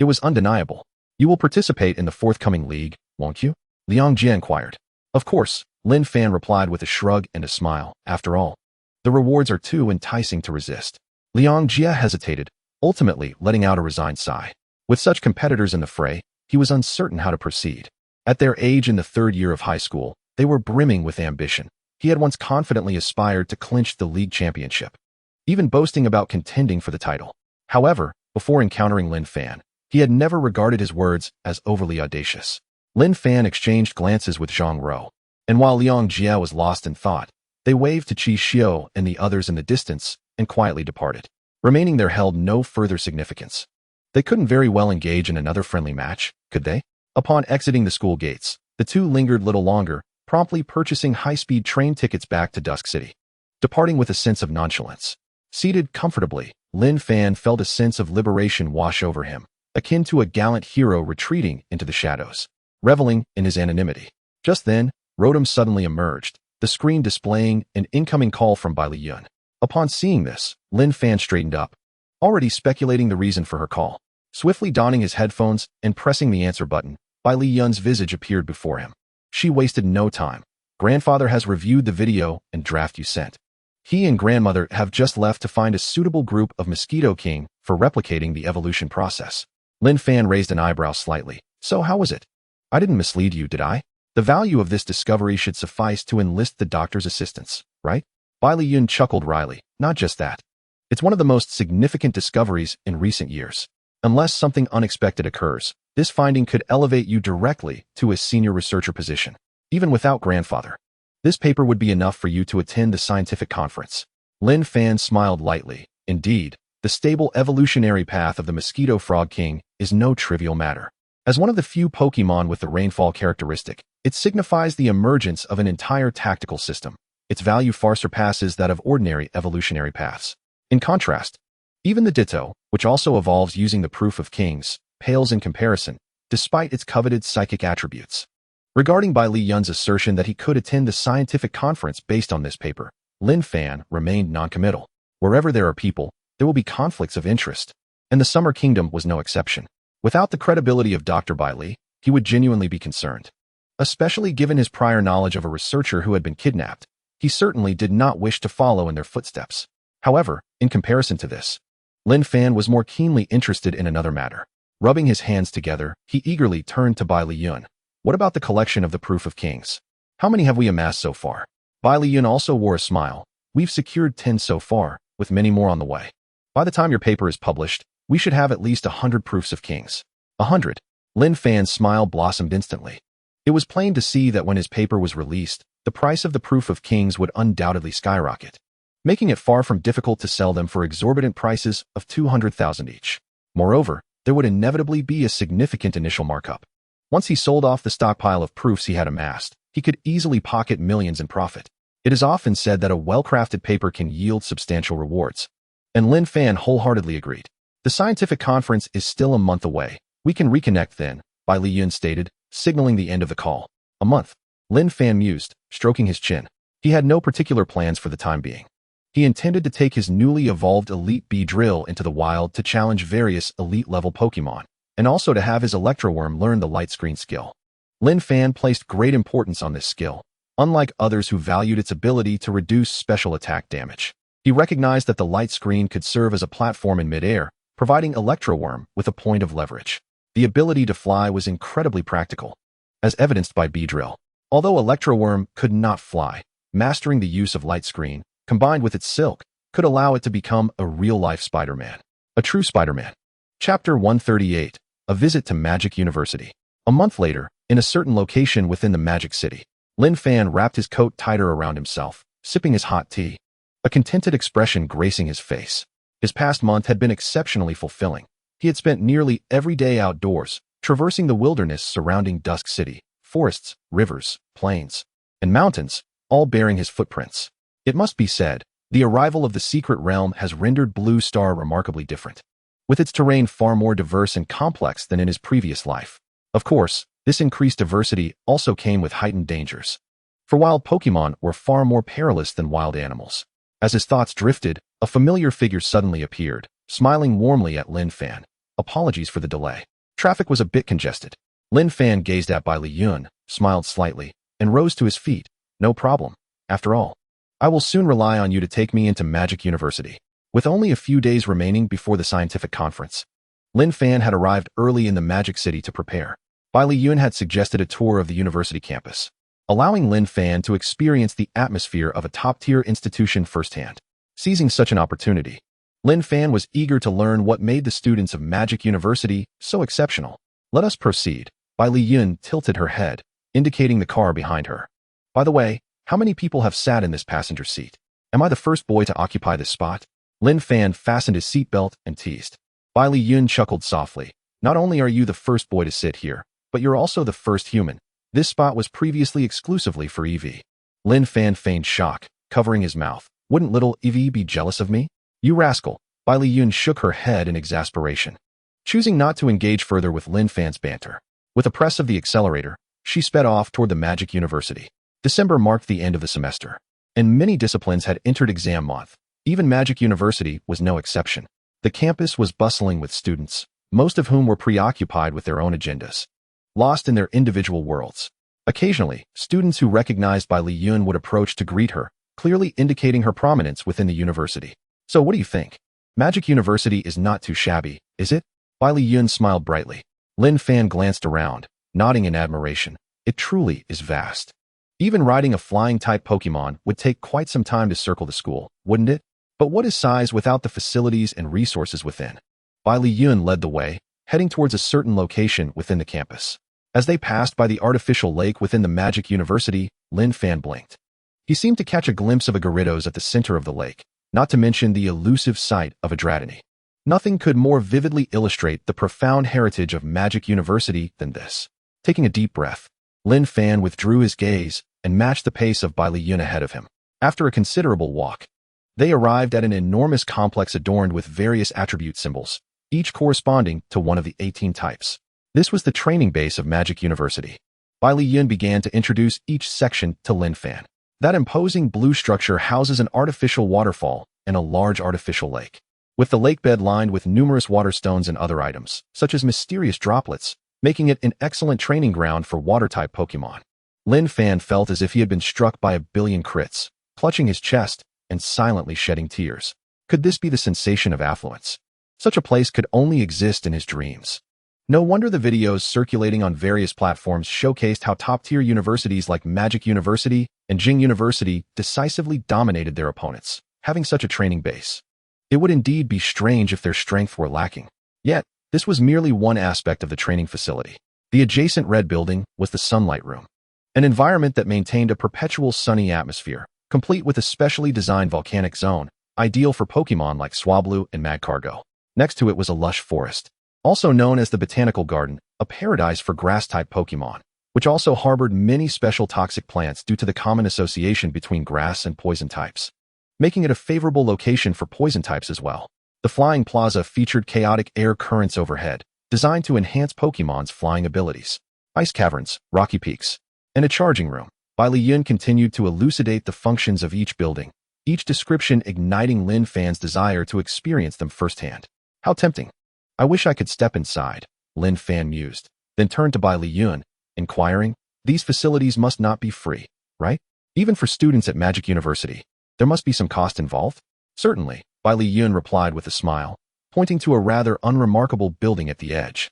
[SPEAKER 1] It was undeniable. "You will participate in the forthcoming league, won't you?" Liang Jie inquired. "Of course," Lin Fan replied with a shrug and a smile. "After all, the rewards are too enticing to resist." Liang Jie hesitated, ultimately letting out a resigned sigh. With such competitors in the fray, he was uncertain how to proceed. At their age in the third year of high school, they were brimming with ambition. He had once confidently aspired to clinch the league championship, even boasting about contending for the title. However, before encountering Lin Fan, he had never regarded his words as overly audacious. Lin Fan exchanged glances with Zhang Ro, and while Liang Jie was lost in thought, they waved to Chixiu and the others in the distance and quietly departed. Remaining there held no further significance. They couldn't very well engage in another friendly match, could they? Upon exiting the school gates, the two lingered little longer, promptly purchasing high-speed train tickets back to Dusk City, departing with a sense of nonchalance. Seated comfortably, Lin Fan felt a sense of liberation wash over him, akin to a gallant hero retreating into the shadows, reveling in his anonymity. Just then, Rotom suddenly emerged, the screen displaying an incoming call from Bai Liyun. Upon seeing this, Lin Fan straightened up, already speculating the reason for her call. Swiftly donning his headphones and pressing the answer button, Bai Liyun's visage appeared before him. She wasted no time. Grandfather has reviewed the video and draft you sent. He and grandmother have just left to find a suitable group of Mosquito King for replicating the evolution process. Lin Fan raised an eyebrow slightly. So how was it? I didn't mislead you, did I? The value of this discovery should suffice to enlist the doctor's assistance, right? Bai Liyun chuckled wryly. Not just that. It's one of the most significant discoveries in recent years. Unless something unexpected occurs, this finding could elevate you directly to a senior researcher position. Even without grandfather, this paper would be enough for you to attend the scientific conference. Lin Fan smiled lightly. Indeed, the stable evolutionary path of the Mosquito Frog King is no trivial matter. As one of the few Pokémon with the rainfall characteristic, it signifies the emergence of an entire tactical system. Its value far surpasses that of ordinary evolutionary paths. In contrast, even the Ditto, which also evolves using the Proof of Kings, pales in comparison, despite its coveted psychic attributes. Regarding Bai Liyun's assertion that he could attend the scientific conference based on this paper, Lin Fan remained noncommittal. Wherever there are people, there will be conflicts of interest, and the Summer Kingdom was no exception. Without the credibility of Dr. Bai Li, he would genuinely be concerned. Especially given his prior knowledge of a researcher who had been kidnapped, he certainly did not wish to follow in their footsteps. However, in comparison to this, Lin Fan was more keenly interested in another matter. Rubbing his hands together, he eagerly turned to Bai Liyun. What about the collection of the Proof of Kings? How many have we amassed so far? Bai Liyun also wore a smile. We've secured 10 so far, with many more on the way. By the time your paper is published, we should have at least 100 proofs of kings. 100. Lin Fan's smile blossomed instantly. It was plain to see that when his paper was released, the price of the Proof of Kings would undoubtedly skyrocket, making it far from difficult to sell them for exorbitant prices of 200,000 each. Moreover, there would inevitably be a significant initial markup. Once he sold off the stockpile of proofs he had amassed, he could easily pocket millions in profit. It is often said that a well-crafted paper can yield substantial rewards. And Lin Fan wholeheartedly agreed. The scientific conference is still a month away. We can reconnect then, Bai Liyun stated, signaling the end of the call. A month. Lin Fan mused, stroking his chin. He had no particular plans for the time being. He intended to take his newly evolved Elite Beedrill into the wild to challenge various elite-level Pokémon, and also to have his Electroworm learn the light screen skill. Lin Fan placed great importance on this skill, unlike others who valued its ability to reduce special attack damage. He recognized that the light screen could serve as a platform in midair, providing Electroworm with a point of leverage. The ability to fly was incredibly practical, as evidenced by Beedrill. Although Electroworm could not fly, mastering the use of light screen, combined with its silk, could allow it to become a real-life Spider-Man. A true Spider-Man. Chapter 138. A visit to Magic University. A month later, in a certain location within the Magic City, Lin Fan wrapped his coat tighter around himself, sipping his hot tea, a contented expression gracing his face. His past month had been exceptionally fulfilling. He had spent nearly every day outdoors, traversing the wilderness surrounding Dusk City, forests, rivers, plains, and mountains, all bearing his footprints. It must be said, the arrival of the Secret Realm has rendered Blue Star remarkably different, with its terrain far more diverse and complex than in his previous life. Of course, this increased diversity also came with heightened dangers. For wild Pokémon were far more perilous than wild animals. As his thoughts drifted, a familiar figure suddenly appeared, smiling warmly at Lin Fan. Apologies for the delay. Traffic was a bit congested. Lin Fan gazed at Bai Liyun, smiled slightly, and rose to his feet. No problem. After all, I will soon rely on you to take me into Magic University. With only a few days remaining before the scientific conference, Lin Fan had arrived early in the Magic City to prepare. Bai Liyun had suggested a tour of the university campus, allowing Lin Fan to experience the atmosphere of a top-tier institution firsthand. Seizing such an opportunity, Lin Fan was eager to learn what made the students of Magic University so exceptional. Let us proceed. Bai Liyun tilted her head, indicating the car behind her. By the way, how many people have sat in this passenger seat? Am I the first boy to occupy this spot? Lin Fan fastened his seatbelt and teased. Bai Liyun chuckled softly. Not only are you the first boy to sit here, but you're also the first human. This spot was previously exclusively for Eevee. Lin Fan feigned shock, covering his mouth. Wouldn't little Eevee be jealous of me? You rascal. Bai Liyun shook her head in exasperation, choosing not to engage further with Lin Fan's banter. With a press of the accelerator, she sped off toward the Magic University. December marked the end of the semester, and many disciplines had entered exam month. Even Magic University was no exception. The campus was bustling with students, most of whom were preoccupied with their own agendas, lost in their individual worlds. Occasionally, students who recognized Bai Liyun would approach to greet her, clearly indicating her prominence within the university. So what do you think? Magic University is not too shabby, is it? Bai Liyun smiled brightly. Lin Fan glanced around, nodding in admiration. It truly is vast. Even riding a flying-type Pokémon would take quite some time to circle the school, wouldn't it? But what is size without the facilities and resources within? Bai Liyun led the way, heading towards a certain location within the campus. As they passed by the artificial lake within the Magic University, Lin Fan blinked. He seemed to catch a glimpse of a Gyarados at the center of the lake, not to mention the elusive sight of a Dratini. Nothing could more vividly illustrate the profound heritage of Magic University than this. Taking a deep breath, Lin Fan withdrew his gaze and matched the pace of Bai Liyun ahead of him. After a considerable walk, they arrived at an enormous complex adorned with various attribute symbols, each corresponding to one of the 18 types. This was the training base of Magic University. Bai Liyun began to introduce each section to Lin Fan. That imposing blue structure houses an artificial waterfall and a large artificial lake, with the lake bed lined with numerous water stones and other items, such as mysterious droplets, making it an excellent training ground for water-type Pokémon. Lin Fan felt as if he had been struck by a billion crits, clutching his chest and silently shedding tears. Could this be the sensation of affluence? Such a place could only exist in his dreams. No wonder the videos circulating on various platforms showcased how top-tier universities like Magic University and Jing University decisively dominated their opponents, having such a training base. It would indeed be strange if their strength were lacking. Yet, this was merely one aspect of the training facility. The adjacent red building was the Sunlight Room, an environment that maintained a perpetual sunny atmosphere, complete with a specially designed volcanic zone, ideal for Pokémon like Swablu and Magcargo. Next to it was a lush forest, also known as the Botanical Garden, a paradise for grass-type Pokémon, which also harbored many special toxic plants due to the common association between grass and poison types, making it a favorable location for poison types as well. The Flying Plaza featured chaotic air currents overhead, designed to enhance Pokémon's flying abilities, ice caverns, rocky peaks, and a charging room. Bai Liyun continued to elucidate the functions of each building, each description igniting Lin Fan's desire to experience them firsthand. How tempting. I wish I could step inside, Lin Fan mused, then turned to Bai Liyun, inquiring, these facilities must not be free, right? Even for students at Magic University, there must be some cost involved? Certainly, Bai Liyun replied with a smile, pointing to a rather unremarkable building at the edge.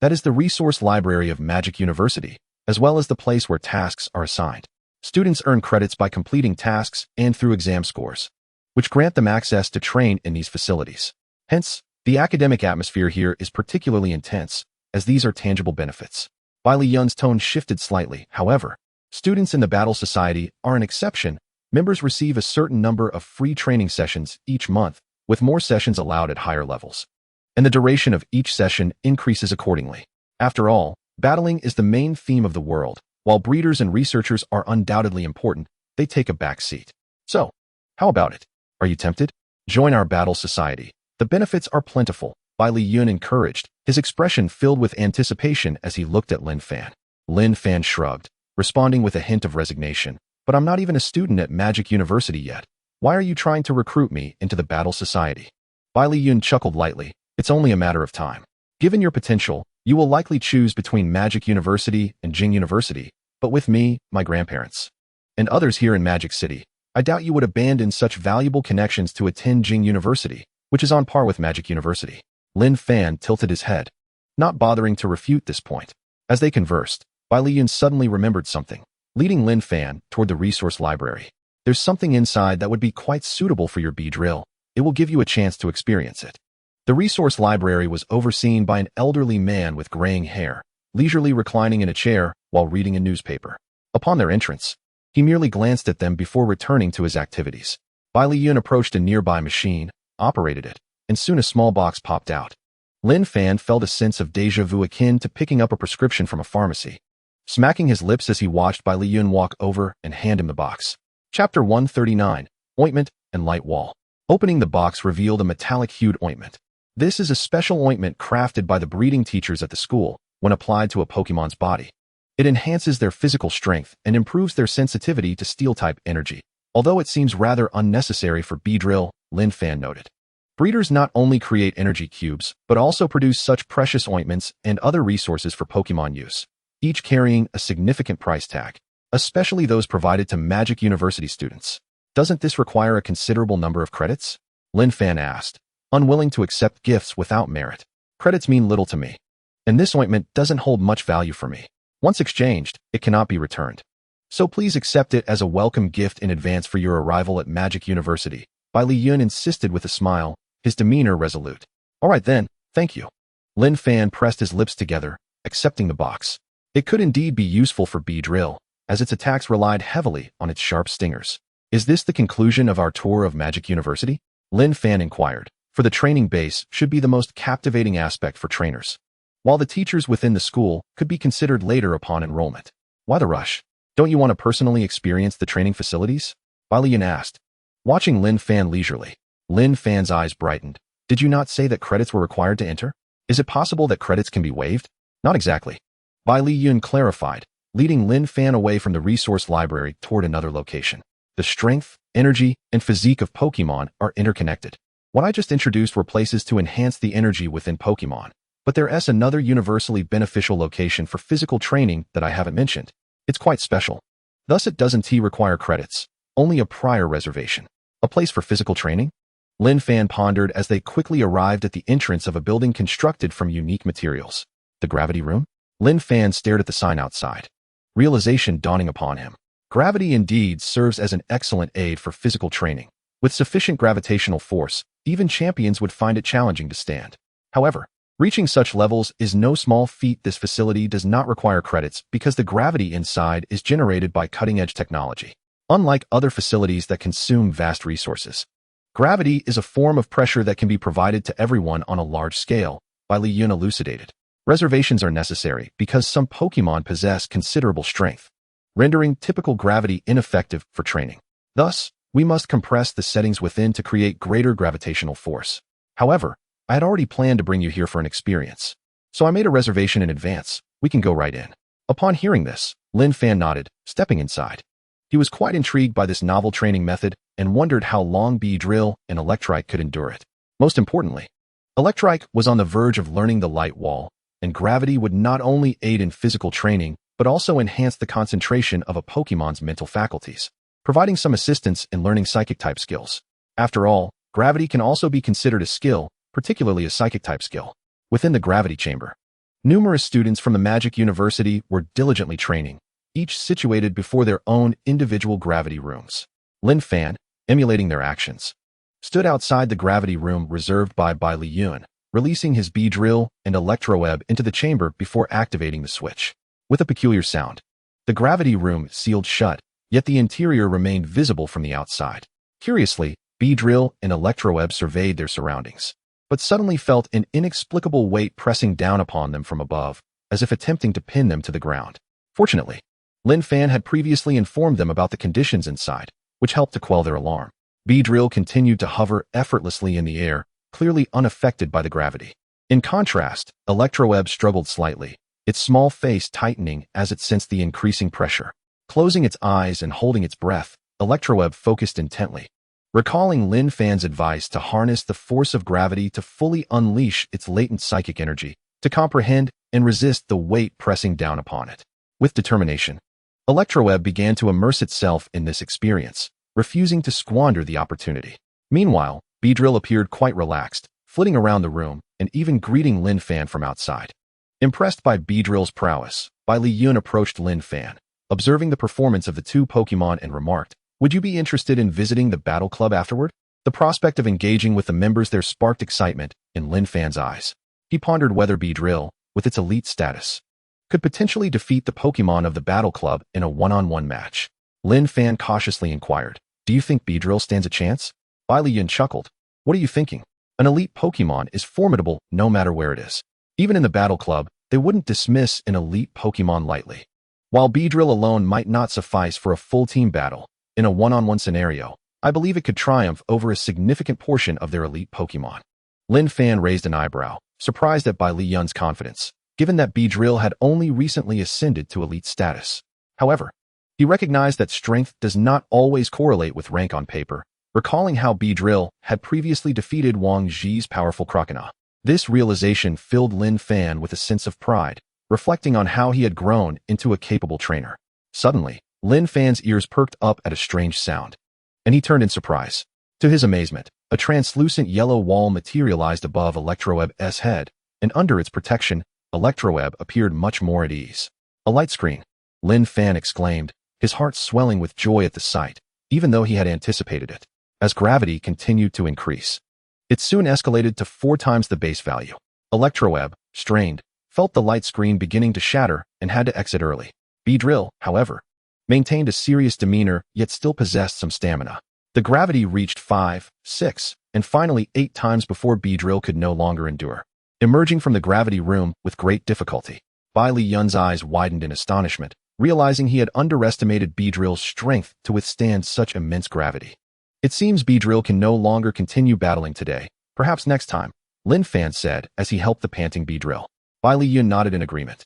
[SPEAKER 1] That is the resource library of Magic University, as well as the place where tasks are assigned. Students earn credits by completing tasks and through exam scores, which grant them access to train in these facilities. Hence, the academic atmosphere here is particularly intense, as these are tangible benefits. Bai Liyun's tone shifted slightly, however. Students in the Battle Society are an exception. Members receive a certain number of free training sessions each month, with more sessions allowed at higher levels. And the duration of each session increases accordingly. After all, battling is the main theme of the world. While breeders and researchers are undoubtedly important, they take a back seat. So, how about it? Are you tempted? Join our Battle Society. The benefits are plentiful, Bai Liyun encouraged, his expression filled with anticipation as he looked at Lin Fan. Lin Fan shrugged, responding with a hint of resignation. But I'm not even a student at Magic University yet. Why are you trying to recruit me into the Battle Society? Bai Liyun chuckled lightly. It's only a matter of time. Given your potential, you will likely choose between Magic University and Jing University, but with me, my grandparents, and others here in Magic City, I doubt you would abandon such valuable connections to attend Jing University, which is on par with Magic University. Lin Fan tilted his head, not bothering to refute this point. As they conversed, Bai Liyun suddenly remembered something, leading Lin Fan toward the resource library. There's something inside that would be quite suitable for your B-drill. It will give you a chance to experience it. The resource library was overseen by an elderly man with graying hair, leisurely reclining in a chair while reading a newspaper. Upon their entrance, he merely glanced at them before returning to his activities. Bai Liyun approached a nearby machine, operated it, and soon a small box popped out. Lin Fan felt a sense of déjà vu akin to picking up a prescription from a pharmacy, smacking his lips as he watched Bai Liyun walk over and hand him the box. Chapter 139, Ointment and Light Wall. Opening the box revealed a metallic-hued ointment. This is a special ointment crafted by the breeding teachers at the school when applied to a Pokemon's body. It enhances their physical strength and improves their sensitivity to Steel-type energy. Although it seems rather unnecessary for B-drill, Lin Fan noted. Breeders not only create energy cubes, but also produce such precious ointments and other resources for Pokémon use, each carrying a significant price tag, especially those provided to Magic University students. Doesn't this require a considerable number of credits? Lin Fan asked, unwilling to accept gifts without merit. Credits mean little to me, and this ointment doesn't hold much value for me. Once exchanged, it cannot be returned. So please accept it as a welcome gift in advance for your arrival at Magic University. Bai Liyun insisted with a smile, his demeanor resolute. All right then, thank you. Lin Fan pressed his lips together, accepting the box. It could indeed be useful for Beedrill, as its attacks relied heavily on its sharp stingers. Is this the conclusion of our tour of Magic University? Lin Fan inquired, for the training base should be the most captivating aspect for trainers, while the teachers within the school could be considered later upon enrollment. Why the rush? Don't you want to personally experience the training facilities? Bai Liyun asked, watching Lin Fan leisurely. Lin Fan's eyes brightened. Did you not say that credits were required to enter? Is it possible that credits can be waived? Not exactly. Bai Liyun clarified, leading Lin Fan away from the resource library toward another location. The strength, energy, and physique of Pokémon are interconnected. What I just introduced were places to enhance the energy within Pokémon, but there's another universally beneficial location for physical training that I haven't mentioned. It's quite special. Thus it doesn't require credits, only a prior reservation. A place for physical training? Lin Fan pondered as they quickly arrived at the entrance of a building constructed from unique materials. The gravity room? Lin Fan stared at the sign outside, realization dawning upon him. Gravity indeed serves as an excellent aid for physical training. With sufficient gravitational force, even champions would find it challenging to stand. However, reaching such levels is no small feat. This facility does not require credits because the gravity inside is generated by cutting-edge technology. Unlike other facilities that consume vast resources, gravity is a form of pressure that can be provided to everyone on a large scale, Bai Liyun elucidated. Reservations are necessary because some Pokémon possess considerable strength, rendering typical gravity ineffective for training. Thus, we must compress the settings within to create greater gravitational force. However, I had already planned to bring you here for an experience, so I made a reservation in advance. We can go right in. Upon hearing this, Lin Fan nodded, stepping inside. He was quite intrigued by this novel training method and wondered how long Beedrill and Electrike could endure it. Most importantly, Electrike was on the verge of learning the light wall, and gravity would not only aid in physical training, but also enhance the concentration of a Pokémon's mental faculties, providing some assistance in learning psychic-type skills. After all, gravity can also be considered a skill, particularly a psychic-type skill. Within the gravity chamber, numerous students from the Magic University were diligently training, each situated before their own individual gravity rooms. Lin Fan, emulating their actions, stood outside the gravity room reserved by Bai Liyun, releasing his Beedrill and Electroweb into the chamber before activating the switch. With a peculiar sound, the gravity room sealed shut, yet the interior remained visible from the outside. Curiously, Beedrill and Electroweb surveyed their surroundings, but suddenly felt an inexplicable weight pressing down upon them from above, as if attempting to pin them to the ground. Fortunately, Lin Fan had previously informed them about the conditions inside, which helped to quell their alarm. Beedrill continued to hover effortlessly in the air, clearly unaffected by the gravity. In contrast, Electroweb struggled slightly, its small face tightening as it sensed the increasing pressure. Closing its eyes and holding its breath, Electroweb focused intently, recalling Lin Fan's advice to harness the force of gravity to fully unleash its latent psychic energy, to comprehend and resist the weight pressing down upon it. With determination, Electroweb began to immerse itself in this experience, refusing to squander the opportunity. Meanwhile, Beedrill appeared quite relaxed, flitting around the room and even greeting Lin Fan from outside. Impressed by Beedrill's prowess, Bai Liyun approached Lin Fan, observing the performance of the two Pokémon and remarked, "Would you be interested in visiting the Battle Club afterward?" The prospect of engaging with the members there sparked excitement in Lin Fan's eyes. He pondered whether Beedrill, with its elite status, could potentially defeat the Pokémon of the Battle Club in a one-on-one match. Lin Fan cautiously inquired, "Do you think Beedrill stands a chance?" Bai Liyun chuckled. "What are you thinking? An elite Pokémon is formidable no matter where it is. Even in the Battle Club, they wouldn't dismiss an elite Pokémon lightly. While Beedrill alone might not suffice for a full team battle, in a one-on-one scenario, I believe it could triumph over a significant portion of their elite Pokémon." Lin Fan raised an eyebrow, surprised at Bai Liyun's confidence, given that Beedrill had only recently ascended to elite status. However, he recognized that strength does not always correlate with rank on paper, recalling how Beedrill had previously defeated Wang Zhi's powerful Crocodile. This realization filled Lin Fan with a sense of pride, reflecting on how he had grown into a capable trainer. Suddenly, Lin Fan's ears perked up at a strange sound, and he turned in surprise. To his amazement, a translucent yellow wall materialized above Electroweb's head, and under its protection, Electroweb appeared much more at ease. A light screen, Lin Fan exclaimed, his heart swelling with joy at the sight, even though he had anticipated it. As gravity continued to increase, it soon escalated to 4 times the base value. Electroweb, strained, felt the light screen beginning to shatter and had to exit early. Beedrill, however, maintained a serious demeanor yet still possessed some stamina. The gravity reached 5, 6, and finally 8 times before Beedrill could no longer endure. Emerging from the gravity room with great difficulty, Bai Liyun's eyes widened in astonishment, realizing he had underestimated Beedrill's strength to withstand such immense gravity. It seems Beedrill can no longer continue battling today. Perhaps next time, Lin Fan said as he helped the panting Beedrill. Bai Liyun nodded in agreement,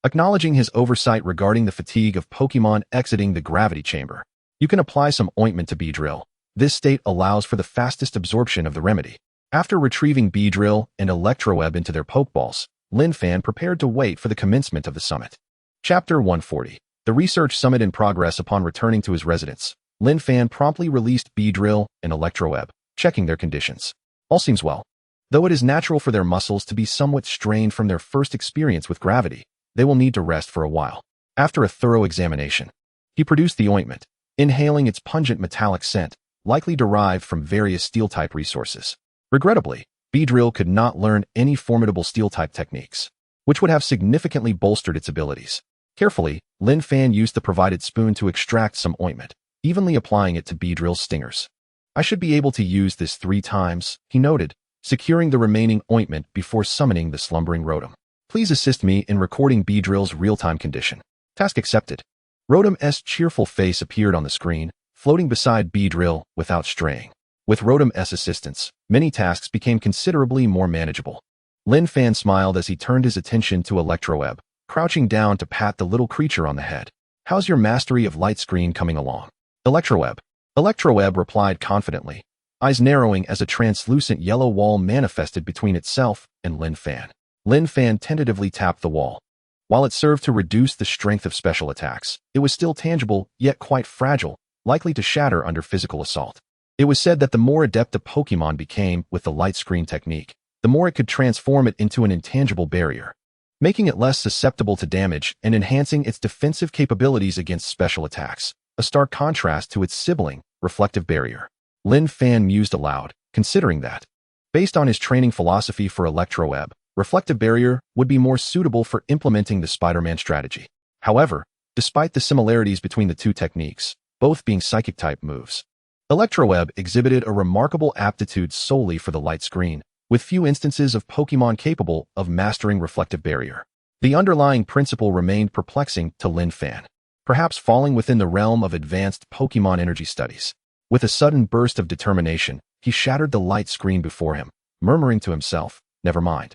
[SPEAKER 1] acknowledging his oversight regarding the fatigue of Pokémon exiting the gravity chamber. You can apply some ointment to Beedrill. This state allows for the fastest absorption of the remedy. After retrieving Beedrill and Electroweb into their Pokeballs, Lin Fan prepared to wait for the commencement of the summit. Chapter 140. The research summit in progress. Upon returning to his residence, Lin Fan promptly released Beedrill and Electroweb, checking their conditions. All seems well. Though it is natural for their muscles to be somewhat strained from their first experience with gravity, they will need to rest for a while. After a thorough examination, he produced the ointment, inhaling its pungent metallic scent, likely derived from various steel-type resources. Regrettably, Beedrill could not learn any formidable steel-type techniques, which would have significantly bolstered its abilities. Carefully, Lin Fan used the provided spoon to extract some ointment, evenly applying it to Beedrill's stingers. I should be able to use this 3 times, he noted, securing the remaining ointment before summoning the slumbering Rotom. Please assist me in recording Beedrill's real-time condition. Task accepted. Rotom's cheerful face appeared on the screen, floating beside Beedrill without straying. With Rotom's assistance, many tasks became considerably more manageable. Lin Fan smiled as he turned his attention to Electroweb, crouching down to pat the little creature on the head. How's your mastery of light screen coming along? Electroweb. Electroweb replied confidently, eyes narrowing as a translucent yellow wall manifested between itself and Lin Fan. Lin Fan tentatively tapped the wall. While it served to reduce the strength of special attacks, it was still tangible, yet quite fragile, likely to shatter under physical assault. It was said that the more adept a Pokémon became with the light screen technique, the more it could transform it into an intangible barrier, making it less susceptible to damage and enhancing its defensive capabilities against special attacks, a stark contrast to its sibling, Reflective Barrier. Lin Fan mused aloud, considering that, based on his training philosophy for Electroweb, Reflective Barrier would be more suitable for implementing the Spider-Man strategy. However, despite the similarities between the two techniques, both being psychic-type moves, Electroweb exhibited a remarkable aptitude solely for the light screen, with few instances of Pokémon capable of mastering Reflective Barrier. The underlying principle remained perplexing to Lin Fan, perhaps falling within the realm of advanced Pokémon energy studies. With a sudden burst of determination, he shattered the light screen before him, murmuring to himself, "Never mind.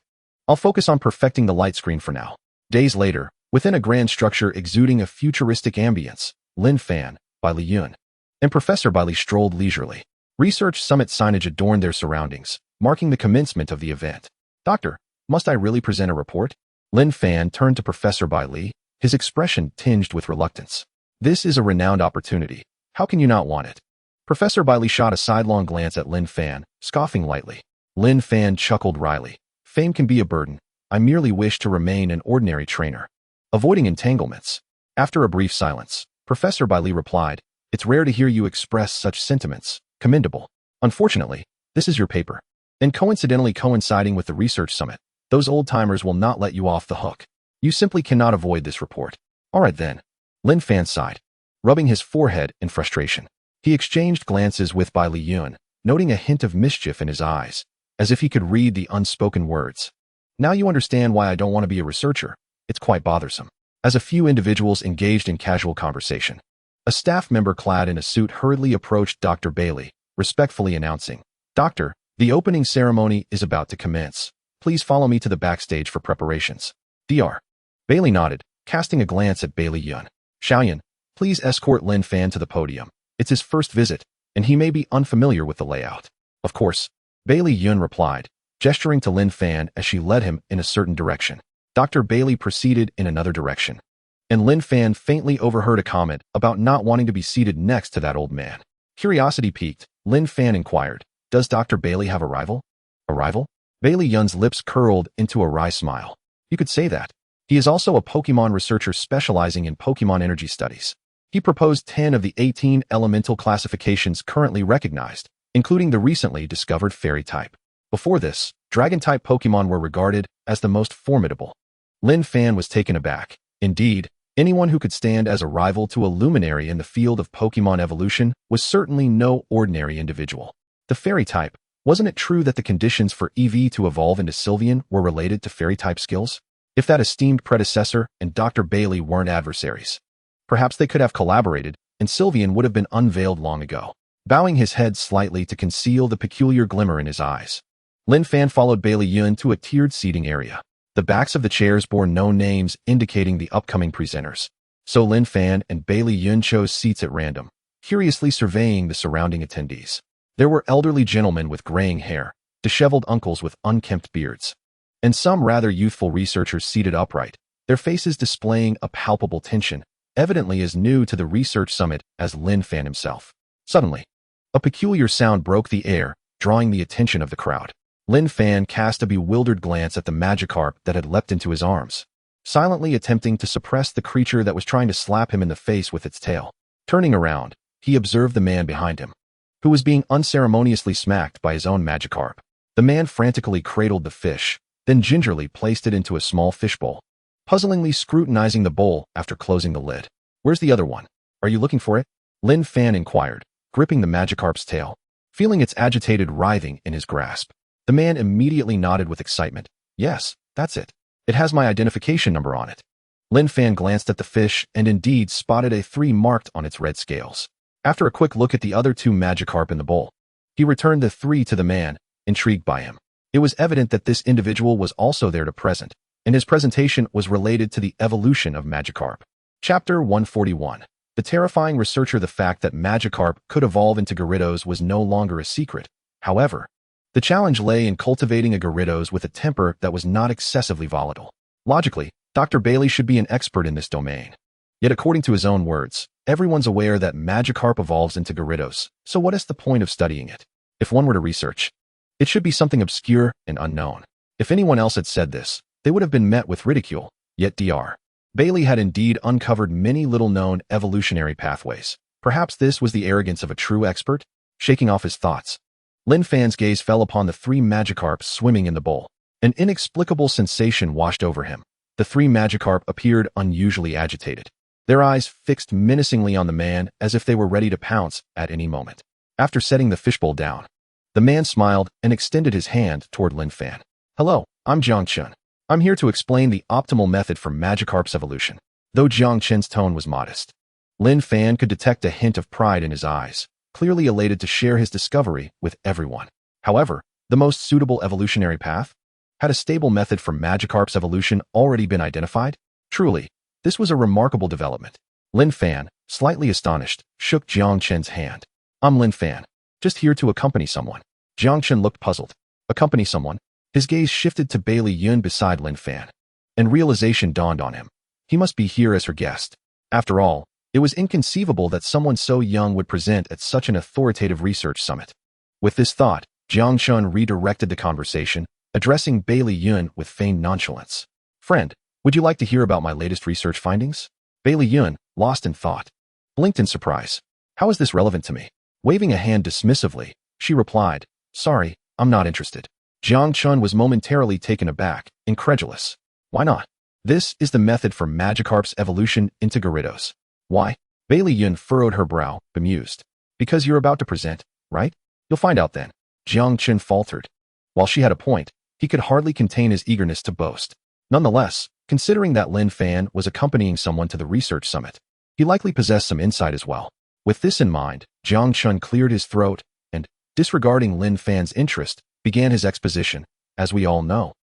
[SPEAKER 1] I'll focus on perfecting the light screen for now." Days later, within a grand structure exuding a futuristic ambience, Lin Fan, Bai Liyun, and Professor Bai Li strolled leisurely. Research Summit signage adorned their surroundings, marking the commencement of the event. "Doctor, must I really present a report?" Lin Fan turned to Professor Bai Li, his expression tinged with reluctance. "This is a renowned opportunity. How can you not want it?" Professor Bai Li shot a sidelong glance at Lin Fan, scoffing lightly. Lin Fan chuckled wryly. "Fame can be a burden. I merely wish to remain an ordinary trainer." Avoiding entanglements. After a brief silence, Professor Bai Li replied, "It's rare to hear you express such sentiments. Commendable. Unfortunately, this is your paper. And coincidentally coinciding with the research summit, those old-timers will not let you off the hook. You simply cannot avoid this report." "All right then." Lin Fan sighed, rubbing his forehead in frustration. He exchanged glances with Bai Liyun, noting a hint of mischief in his eyes, as if he could read the unspoken words. "Now you understand why I don't want to be a researcher. It's quite bothersome." As a few individuals engaged in casual conversation, a staff member clad in a suit hurriedly approached Dr. Bailey, respectfully announcing, "Doctor, the opening ceremony is about to commence. Please follow me to the backstage for preparations." Dr. Bailey nodded, casting a glance at Bai Liyun. "Xiaoyan, please escort Lin Fan to the podium. It's his first visit, and he may be unfamiliar with the layout. Of course, Bailey Yun replied, gesturing to Lin Fan as she led him in a certain direction. Dr. Bailey proceeded in another direction, and Lin Fan faintly overheard a comment about not wanting to be seated next to that old man. Curiosity piqued, Lin Fan inquired, "Does Dr. Bailey have a rival?" "A rival?" Bailey Yun's lips curled into a wry smile. "You could say that. He is also a Pokémon researcher specializing in Pokémon energy studies. He proposed 10 of the 18 elemental classifications currently recognized, including the recently discovered Fairy type. Before this, Dragon-type Pokémon were regarded as the most formidable." Lin Fan was taken aback. Indeed, anyone who could stand as a rival to a luminary in the field of Pokémon evolution was certainly no ordinary individual. The Fairy type, wasn't it true that the conditions for EV to evolve into Sylveon were related to Fairy-type skills? If that esteemed predecessor and Dr. Bailey weren't adversaries, perhaps they could have collaborated, and Sylveon would have been unveiled long ago. Bowing his head slightly to conceal the peculiar glimmer in his eyes, Lin Fan followed Bailey Yun to a tiered seating area. The backs of the chairs bore no names indicating the upcoming presenters, so Lin Fan and Bailey Yun chose seats at random, curiously surveying the surrounding attendees. There were elderly gentlemen with graying hair, disheveled uncles with unkempt beards, and some rather youthful researchers seated upright, their faces displaying a palpable tension, evidently as new to the research summit as Lin Fan himself. Suddenly, a peculiar sound broke the air, drawing the attention of the crowd. Lin Fan cast a bewildered glance at the Magikarp that had leapt into his arms, silently attempting to suppress the creature that was trying to slap him in the face with its tail. Turning around, he observed the man behind him, who was being unceremoniously smacked by his own Magikarp. The man frantically cradled the fish, then gingerly placed it into a small fishbowl, puzzlingly scrutinizing the bowl after closing the lid. "Where's the other one? Are you looking for it?" Lin Fan inquired, gripping the Magikarp's tail. Feeling its agitated writhing in his grasp, the man immediately nodded with excitement. "Yes, that's it. It has my identification number on it." Lin Fan glanced at the fish and indeed spotted a 3 marked on its red scales. After a quick look at the other 2 Magikarp in the bowl, he returned the 3 to the man, intrigued by him. It was evident that this individual was also there to present, and his presentation was related to the evolution of Magikarp. Chapter 141. The terrifying researcher. The fact that Magikarp could evolve into Gyarados was no longer a secret. However, the challenge lay in cultivating a Gyarados with a temper that was not excessively volatile. Logically, Dr. Bailey should be an expert in this domain. Yet according to his own words, everyone's aware that Magikarp evolves into Gyarados, so what is the point of studying it? If one were to research, it should be something obscure and unknown. If anyone else had said this, they would have been met with ridicule. Yet Dr. Bailey had indeed uncovered many little-known evolutionary pathways. Perhaps this was the arrogance of a true expert? Shaking off his thoughts, Lin Fan's gaze fell upon the 3 Magikarp swimming in the bowl. An inexplicable sensation washed over him. The 3 Magikarp appeared unusually agitated, their eyes fixed menacingly on the man as if they were ready to pounce at any moment. After setting the fishbowl down, the man smiled and extended his hand toward Lin Fan. "Hello, I'm Jiang Chun. I'm here to explain the optimal method for Magikarp's evolution." Though Jiang Chun's tone was modest, Lin Fan could detect a hint of pride in his eyes, clearly elated to share his discovery with everyone. However, the most suitable evolutionary path? Had a stable method for Magikarp's evolution already been identified? Truly, this was a remarkable development. Lin Fan, slightly astonished, shook Jiang Chen's hand. "I'm Lin Fan, just here to accompany someone." Jiang Chen looked puzzled. Accompany someone? His gaze shifted to Bailey Yun beside Lin Fan, and realization dawned on him. He must be here as her guest. After all, it was inconceivable that someone so young would present at such an authoritative research summit. With this thought, Jiang Chun redirected the conversation, addressing Bailey Yun with feigned nonchalance. "Friend, would you like to hear about my latest research findings?" Bailey Yun, lost in thought, blinked in surprise. "How is this relevant to me?" Waving a hand dismissively, she replied, "Sorry, I'm not interested." Jiang Chun was momentarily taken aback, incredulous. "Why not? This is the method for Magikarp's evolution into Gyarados." "Why?" Bailey Yun furrowed her brow, bemused. "Because you're about to present, right? You'll find out then." Jiang Chun faltered. While she had a point, he could hardly contain his eagerness to boast. Nonetheless, considering that Lin Fan was accompanying someone to the research summit, he likely possessed some insight as well. With this in mind, Jiang Chun cleared his throat and, disregarding Lin Fan's interest, began his exposition. As we all know,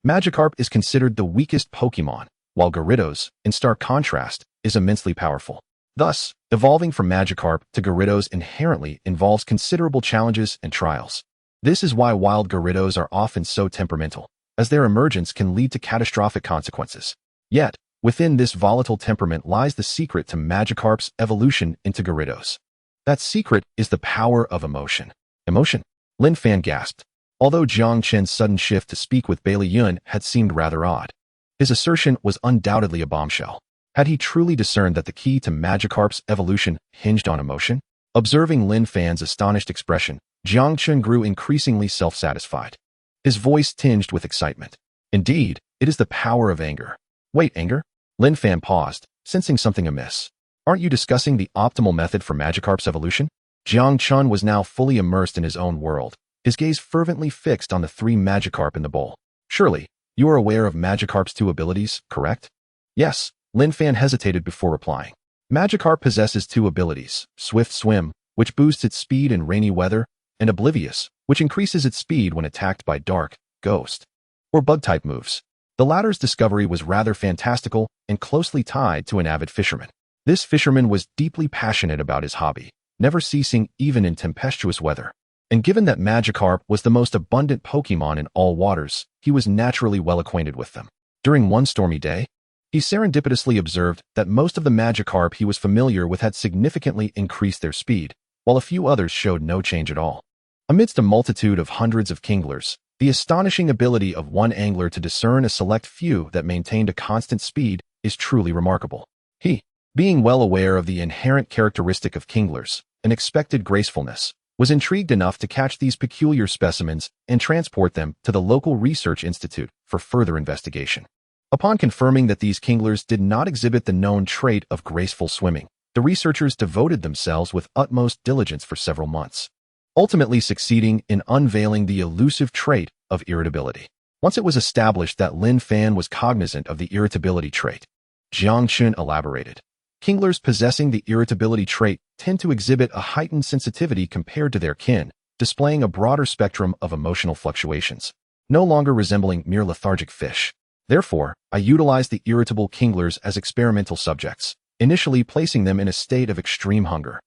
[SPEAKER 1] Magikarp is considered the weakest Pokémon, while Gyarados, in stark contrast, is immensely powerful. Thus, evolving from Magikarp to Gyarados inherently involves considerable challenges and trials. This is why wild Gyarados are often so temperamental, as their emergence can lead to catastrophic consequences. Yet, within this volatile temperament lies the secret to Magikarp's evolution into Gyarados. That secret is the power of emotion. Emotion? Lin Fan gasped, although Jiang Chen's sudden shift to speak with Bailey Yun had seemed rather odd. His assertion was undoubtedly a bombshell. Had he truly discerned that the key to Magikarp's evolution hinged on emotion? Observing Lin Fan's astonished expression, Jiang Chen grew increasingly self-satisfied. His voice tinged with excitement. Indeed, it is the power of anger. Wait, anger? Lin Fan paused, sensing something amiss. Aren't you discussing the optimal method for Magikarp's evolution? Jiang Chen was now fully immersed in his own world, his gaze fervently fixed on the 3 Magikarp in the bowl. Surely, you are aware of Magikarp's 2 abilities, correct? Yes, Lin Fan hesitated before replying. Magikarp possesses 2 abilities, Swift Swim, which boosts its speed in rainy weather, and Oblivious, which increases its speed when attacked by Dark, Ghost, or Bug-type moves. The latter's discovery was rather fantastical and closely tied to an avid fisherman. This fisherman was deeply passionate about his hobby, never ceasing even in tempestuous weather. And given that Magikarp was the most abundant Pokémon in all waters, he was naturally well acquainted with them. During one stormy day, he serendipitously observed that most of the Magikarp he was familiar with had significantly increased their speed, while a few others showed no change at all. Amidst a multitude of hundreds of Kinglers, the astonishing ability of one angler to discern a select few that maintained a constant speed is truly remarkable. He, being well aware of the inherent characteristic of Kinglers, an expected gracefulness, was intrigued enough to catch these peculiar specimens and transport them to the local research institute for further investigation. Upon confirming that these Kinglers did not exhibit the known trait of graceful swimming, the researchers devoted themselves with utmost diligence for several months, ultimately succeeding in unveiling the elusive trait of irritability. Once it was established that Lin Fan was cognizant of the irritability trait, Jiang Chen elaborated. Kinglers possessing the irritability trait tend to exhibit a heightened sensitivity compared to their kin, displaying a broader spectrum of emotional fluctuations, no longer resembling mere lethargic fish. Therefore, I utilized the irritable Kinglers as experimental subjects, initially placing them in a state of extreme hunger,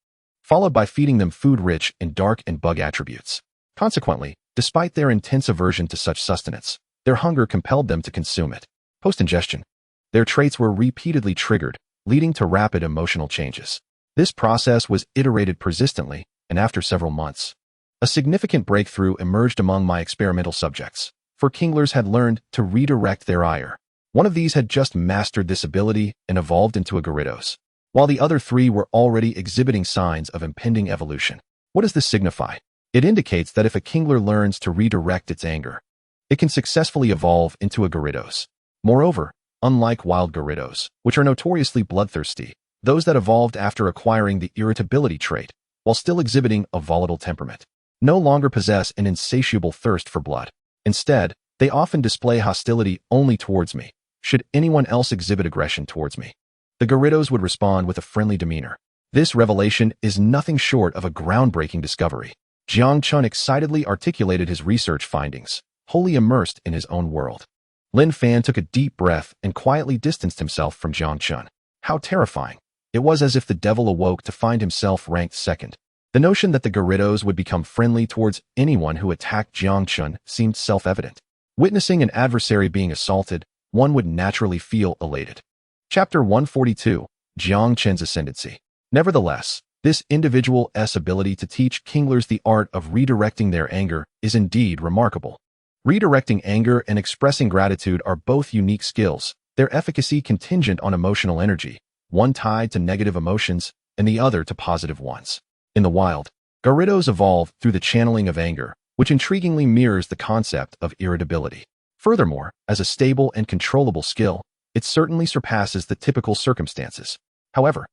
[SPEAKER 1] followed by feeding them food rich in dark and bug attributes. Consequently, despite their intense aversion to such sustenance, their hunger compelled them to consume it. Post-ingestion, their traits were repeatedly triggered, leading to rapid emotional changes. This process was iterated persistently, and after several months, a significant breakthrough emerged among my experimental subjects, for Kinglers had learned to redirect their ire. One of these had just mastered this ability and evolved into a Gyarados, while the other 3 were already exhibiting signs of impending evolution. What does this signify? It indicates that if a Kingler learns to redirect its anger, it can successfully evolve into a Gyarados. Moreover, unlike wild Gyarados, which are notoriously bloodthirsty, those that evolved after acquiring the irritability trait, while still exhibiting a volatile temperament, no longer possess an insatiable thirst for blood. Instead, they often display hostility only towards me, should anyone else exhibit aggression towards me. The Gyarados would respond with a friendly demeanor. This revelation is nothing short of a groundbreaking discovery. Jiang Chen excitedly articulated his research findings, wholly immersed in his own world. Lin Fan took a deep breath and quietly distanced himself from Jiang Chen. How terrifying. It was as if the devil awoke to find himself ranked second. The notion that the Gyarados would become friendly towards anyone who attacked Jiang Chen seemed self-evident. Witnessing an adversary being assaulted, one would naturally feel elated. Chapter 142, Jiang Chen's Ascendancy. Nevertheless, this individual's ability to teach Kinglers the art of redirecting their anger is indeed remarkable. Redirecting anger and expressing gratitude are both unique skills, their efficacy contingent on emotional energy, one tied to negative emotions and the other to positive ones. In the wild, Gyarados evolve through the channeling of anger, which intriguingly mirrors the concept of irritability. Furthermore, as a stable and controllable skill, it certainly surpasses the typical circumstances. However,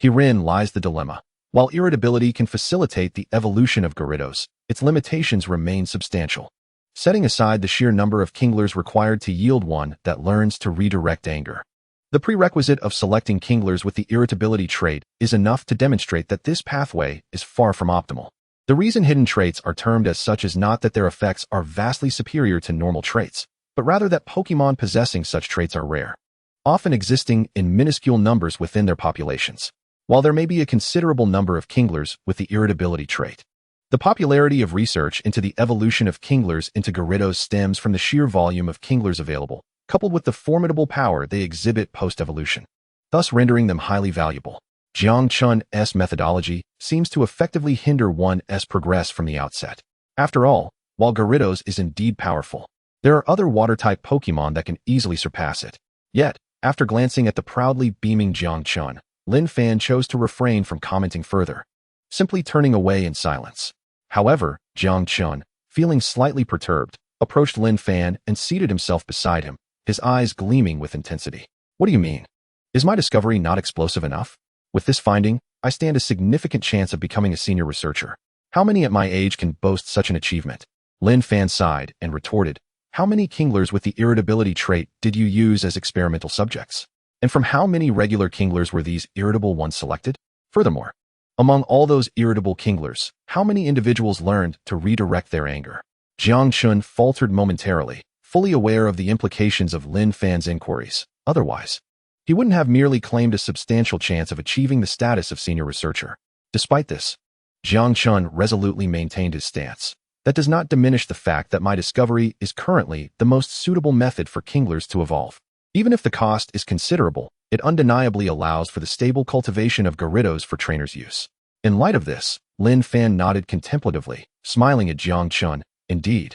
[SPEAKER 1] herein lies the dilemma. While irritability can facilitate the evolution of Gyarados, its limitations remain substantial. Setting aside the sheer number of Kinglers required to yield one that learns to redirect anger, the prerequisite of selecting Kinglers with the irritability trait is enough to demonstrate that this pathway is far from optimal. The reason hidden traits are termed as such is not that their effects are vastly superior to normal traits, but rather that Pokémon possessing such traits are rare, often existing in minuscule numbers within their populations. while there may be a considerable number of Kinglers with the irritability trait. The popularity of research into the evolution of Kinglers into Gyarados stems from the sheer volume of Kinglers available, coupled with the formidable power they exhibit post-evolution, thus rendering them highly valuable. Jiang Chun's methodology seems to effectively hinder one's progress from the outset. After all, while Gyarados is indeed powerful, there are other water-type Pokémon that can easily surpass it. Yet, after glancing at the proudly beaming Jiang Chun, Lin Fan chose to refrain from commenting further, simply turning away in silence. However, Jiang Chun, feeling slightly perturbed, approached Lin Fan and seated himself beside him, his eyes gleaming with intensity. What do you mean? Is my discovery not explosive enough? With this finding, I stand a significant chance of becoming a senior researcher. How many at my age can boast such an achievement? Lin Fan sighed and retorted, how many Kinglers with the irritability trait did you use as experimental subjects? And from how many regular Kinglers were these irritable ones selected? Furthermore, among all those irritable Kinglers, how many individuals learned to redirect their anger? Jiang Chun faltered momentarily, fully aware of the implications of Lin Fan's inquiries. Otherwise, he wouldn't have merely claimed a substantial chance of achieving the status of senior researcher. Despite this, Jiang Chun resolutely maintained his stance. That does not diminish the fact that my discovery is currently the most suitable method for Kinglers to evolve. Even if the cost is considerable, it undeniably allows for the stable cultivation of Gyarados for trainers' use. In light of this, Lin Fan nodded contemplatively, smiling at Jiang Chun. Indeed,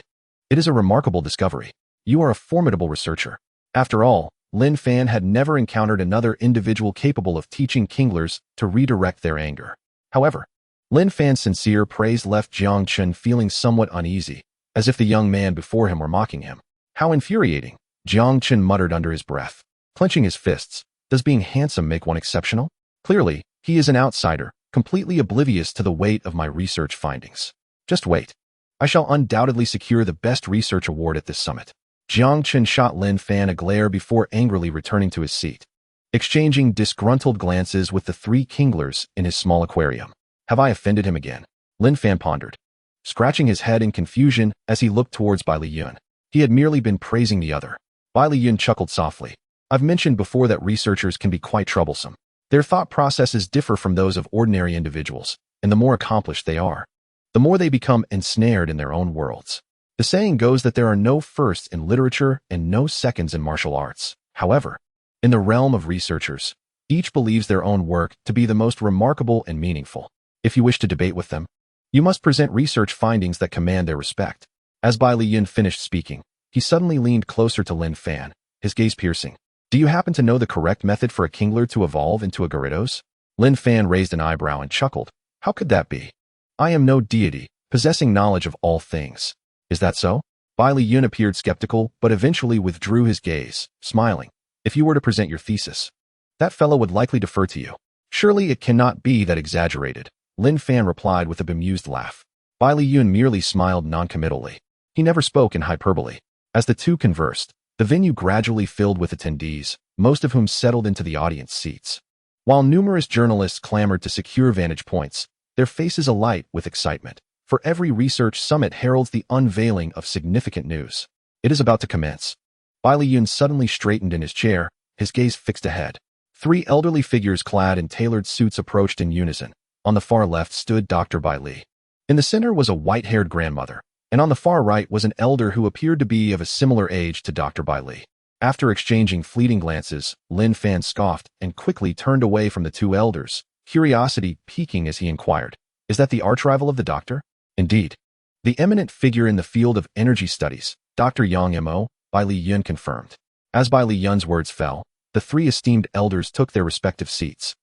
[SPEAKER 1] it is a remarkable discovery. You are a formidable researcher. After all, Lin Fan had never encountered another individual capable of teaching Kinglers to redirect their anger. However, Lin Fan's sincere praise left Jiang Chun feeling somewhat uneasy, as if the young man before him were mocking him. How infuriating, Jiang Chun muttered under his breath, clenching his fists. Does being handsome make one exceptional? Clearly, he is an outsider, completely oblivious to the weight of my research findings. Just wait. I shall undoubtedly secure the best research award at this summit. Jiang Chun shot Lin Fan a glare before angrily returning to his seat, exchanging disgruntled glances with the three Kinglers in his small aquarium. Have I offended him again? Lin Fan pondered, scratching his head in confusion as he looked towards Bai Liyun. He had merely been praising the other. Bai Liyun chuckled softly. I've mentioned before that researchers can be quite troublesome. Their thought processes differ from those of ordinary individuals, and the more accomplished they are, the more they become ensnared in their own worlds. The saying goes that there are no firsts in literature and no seconds in martial arts. However, in the realm of researchers, each believes their own work to be the most remarkable and meaningful. If you wish to debate with them, you must present research findings that command their respect. As Bai Liyun finished speaking, he suddenly leaned closer to Lin Fan, his gaze piercing. Do you happen to know the correct method for a Kingler to evolve into a Gyarados? Lin Fan raised an eyebrow and chuckled. How could that be? I am no deity, possessing knowledge of all things. Is that so? Bai Liyun appeared skeptical, but eventually withdrew his gaze, smiling. If you were to present your thesis, that fellow would likely defer to you. Surely it cannot be that exaggerated, Lin Fan replied with a bemused laugh. Bai Liyun merely smiled noncommittally. He never spoke in hyperbole. As the two conversed, the venue gradually filled with attendees, most of whom settled into the audience seats. While numerous journalists clamored to secure vantage points, their faces alight with excitement, for every research summit heralds the unveiling of significant news. It is about to commence. Bai Liyun suddenly straightened in his chair, his gaze fixed ahead. Three elderly figures clad in tailored suits approached in unison. On the far left stood Dr. Bai Li. In the center was a white-haired grandmother, and on the far right was an elder who appeared to be of a similar age to Dr. Bai Li. After exchanging fleeting glances, Lin Fan scoffed and quickly turned away from the two elders, curiosity piquing as he inquired, "Is that the arch-rival of the doctor?" Indeed. The eminent figure in the field of energy studies, Dr. Yang Mo, Bai Liyun confirmed. As Bai Liyun's words fell, the three esteemed elders took their respective seats.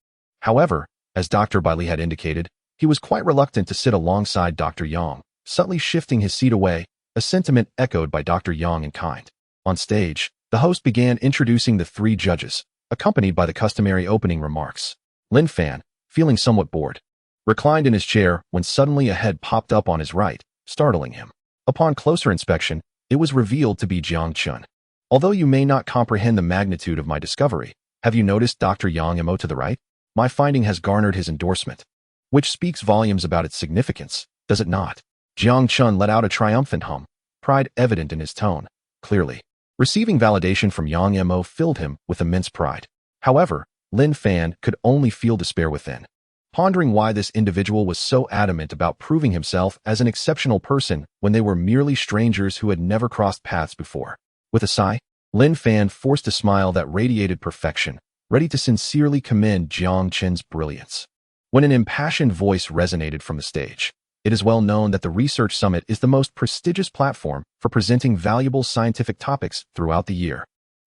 [SPEAKER 1] However, as Dr. Bai Li had indicated, he was quite reluctant to sit alongside Dr. Yang, subtly shifting his seat away, a sentiment echoed by Dr. Yang in kind. On stage, the host began introducing the three judges, accompanied by the customary opening remarks. Lin Fan, feeling somewhat bored, reclined in his chair when suddenly a head popped up on his right, startling him. Upon closer inspection, it was revealed to be Jiang Chun. Although you may not comprehend the magnitude of my discovery, have you noticed Dr. Yang Mo to the right? My finding has garnered his endorsement, which speaks volumes about its significance, does it not? Jiang Chun let out a triumphant hum, pride evident in his tone. Clearly, receiving validation from Yang Mo filled him with immense pride. However, Lin Fan could only feel despair within, pondering why this individual was so adamant about proving himself as an exceptional person when they were merely strangers who had never crossed paths before. With a sigh, Lin Fan forced a smile that radiated perfection, ready to sincerely commend Jiang Qin's brilliance. When an impassioned voice resonated from the stage, it is well known that the Research Summit is the most prestigious platform for presenting valuable scientific topics throughout the year.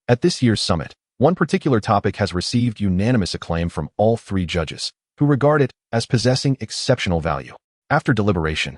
[SPEAKER 1] At this year's summit, one particular topic has received unanimous acclaim from all three judges, who regard it as possessing exceptional value. After deliberation,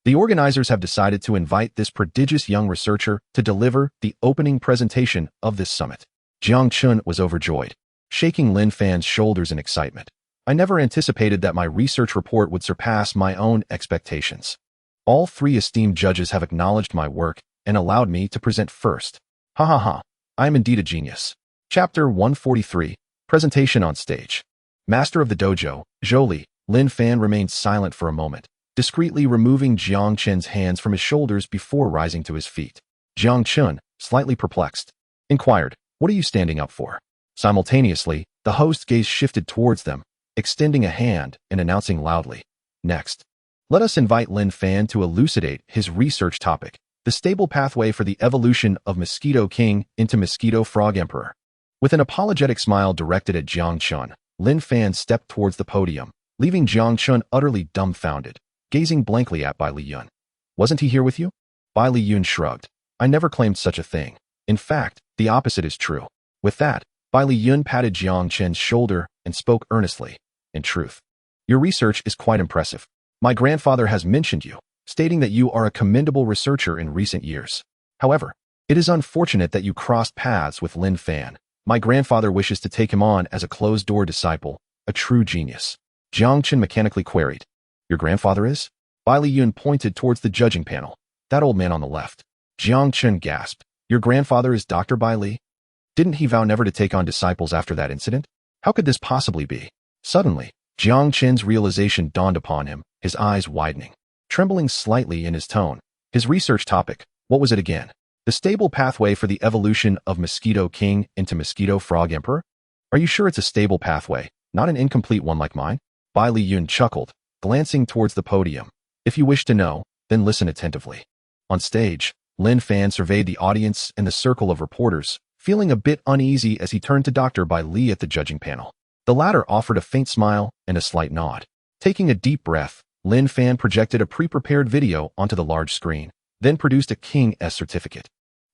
[SPEAKER 1] the organizers have decided to invite this prodigious young researcher to deliver the opening presentation of this summit. Jiang Qin was overjoyed, shaking Lin Fan's shoulders in excitement. I never anticipated that my research report would surpass my own expectations. All three esteemed judges have acknowledged my work and allowed me to present first. Ha ha ha, I am indeed a genius. Chapter 143, Presentation on Stage. Master of the dojo, Zhou, Lin Fan remained silent for a moment, discreetly removing Jiang Qin's hands from his shoulders before rising to his feet. Jiang Qin, slightly perplexed, inquired, "What are you standing up for?" Simultaneously, the host's gaze shifted towards them, extending a hand and announcing loudly, "Next, let us invite Lin Fan to elucidate his research topic, the stable pathway for the evolution of Mosquito King into Mosquito Frog Emperor." With an apologetic smile directed at Jiang Qin, Lin Fan stepped towards the podium, leaving Jiang Qin utterly dumbfounded, gazing blankly at Bai Liyun. "Wasn't he here with you?" Bai Liyun shrugged. "I never claimed such a thing. In fact, the opposite is true." With that, Bai Liyun patted Jiang Qin's shoulder and spoke earnestly. "In truth, your research is quite impressive. My grandfather has mentioned you, stating that you are a commendable researcher in recent years. However, it is unfortunate that you crossed paths with Lin Fan. My grandfather wishes to take him on as a closed-door disciple, a true genius." Jiang Qin mechanically queried, "Your grandfather is?" Bai Liyun pointed towards the judging panel, "That old man on the left." Jiang Qin gasped, "Your grandfather is Dr. Bai Li? Didn't he vow never to take on disciples after that incident? How could this possibly be?" Suddenly, Jiang Qin's realization dawned upon him, his eyes widening, trembling slightly in his tone. His research topic, what was it again? The stable pathway for the evolution of Mosquito King into Mosquito Frog Emperor? Are you sure it's a stable pathway, not an incomplete one like mine? Bai Liyun chuckled, glancing towards the podium. "If you wish to know, then listen attentively." On stage, Lin Fan surveyed the audience and the circle of reporters, feeling a bit uneasy as he turned to Dr. Bai Li at the judging panel. The latter offered a faint smile and a slight nod. Taking a deep breath, Lin Fan projected a pre-prepared video onto the large screen, then produced a King S certificate,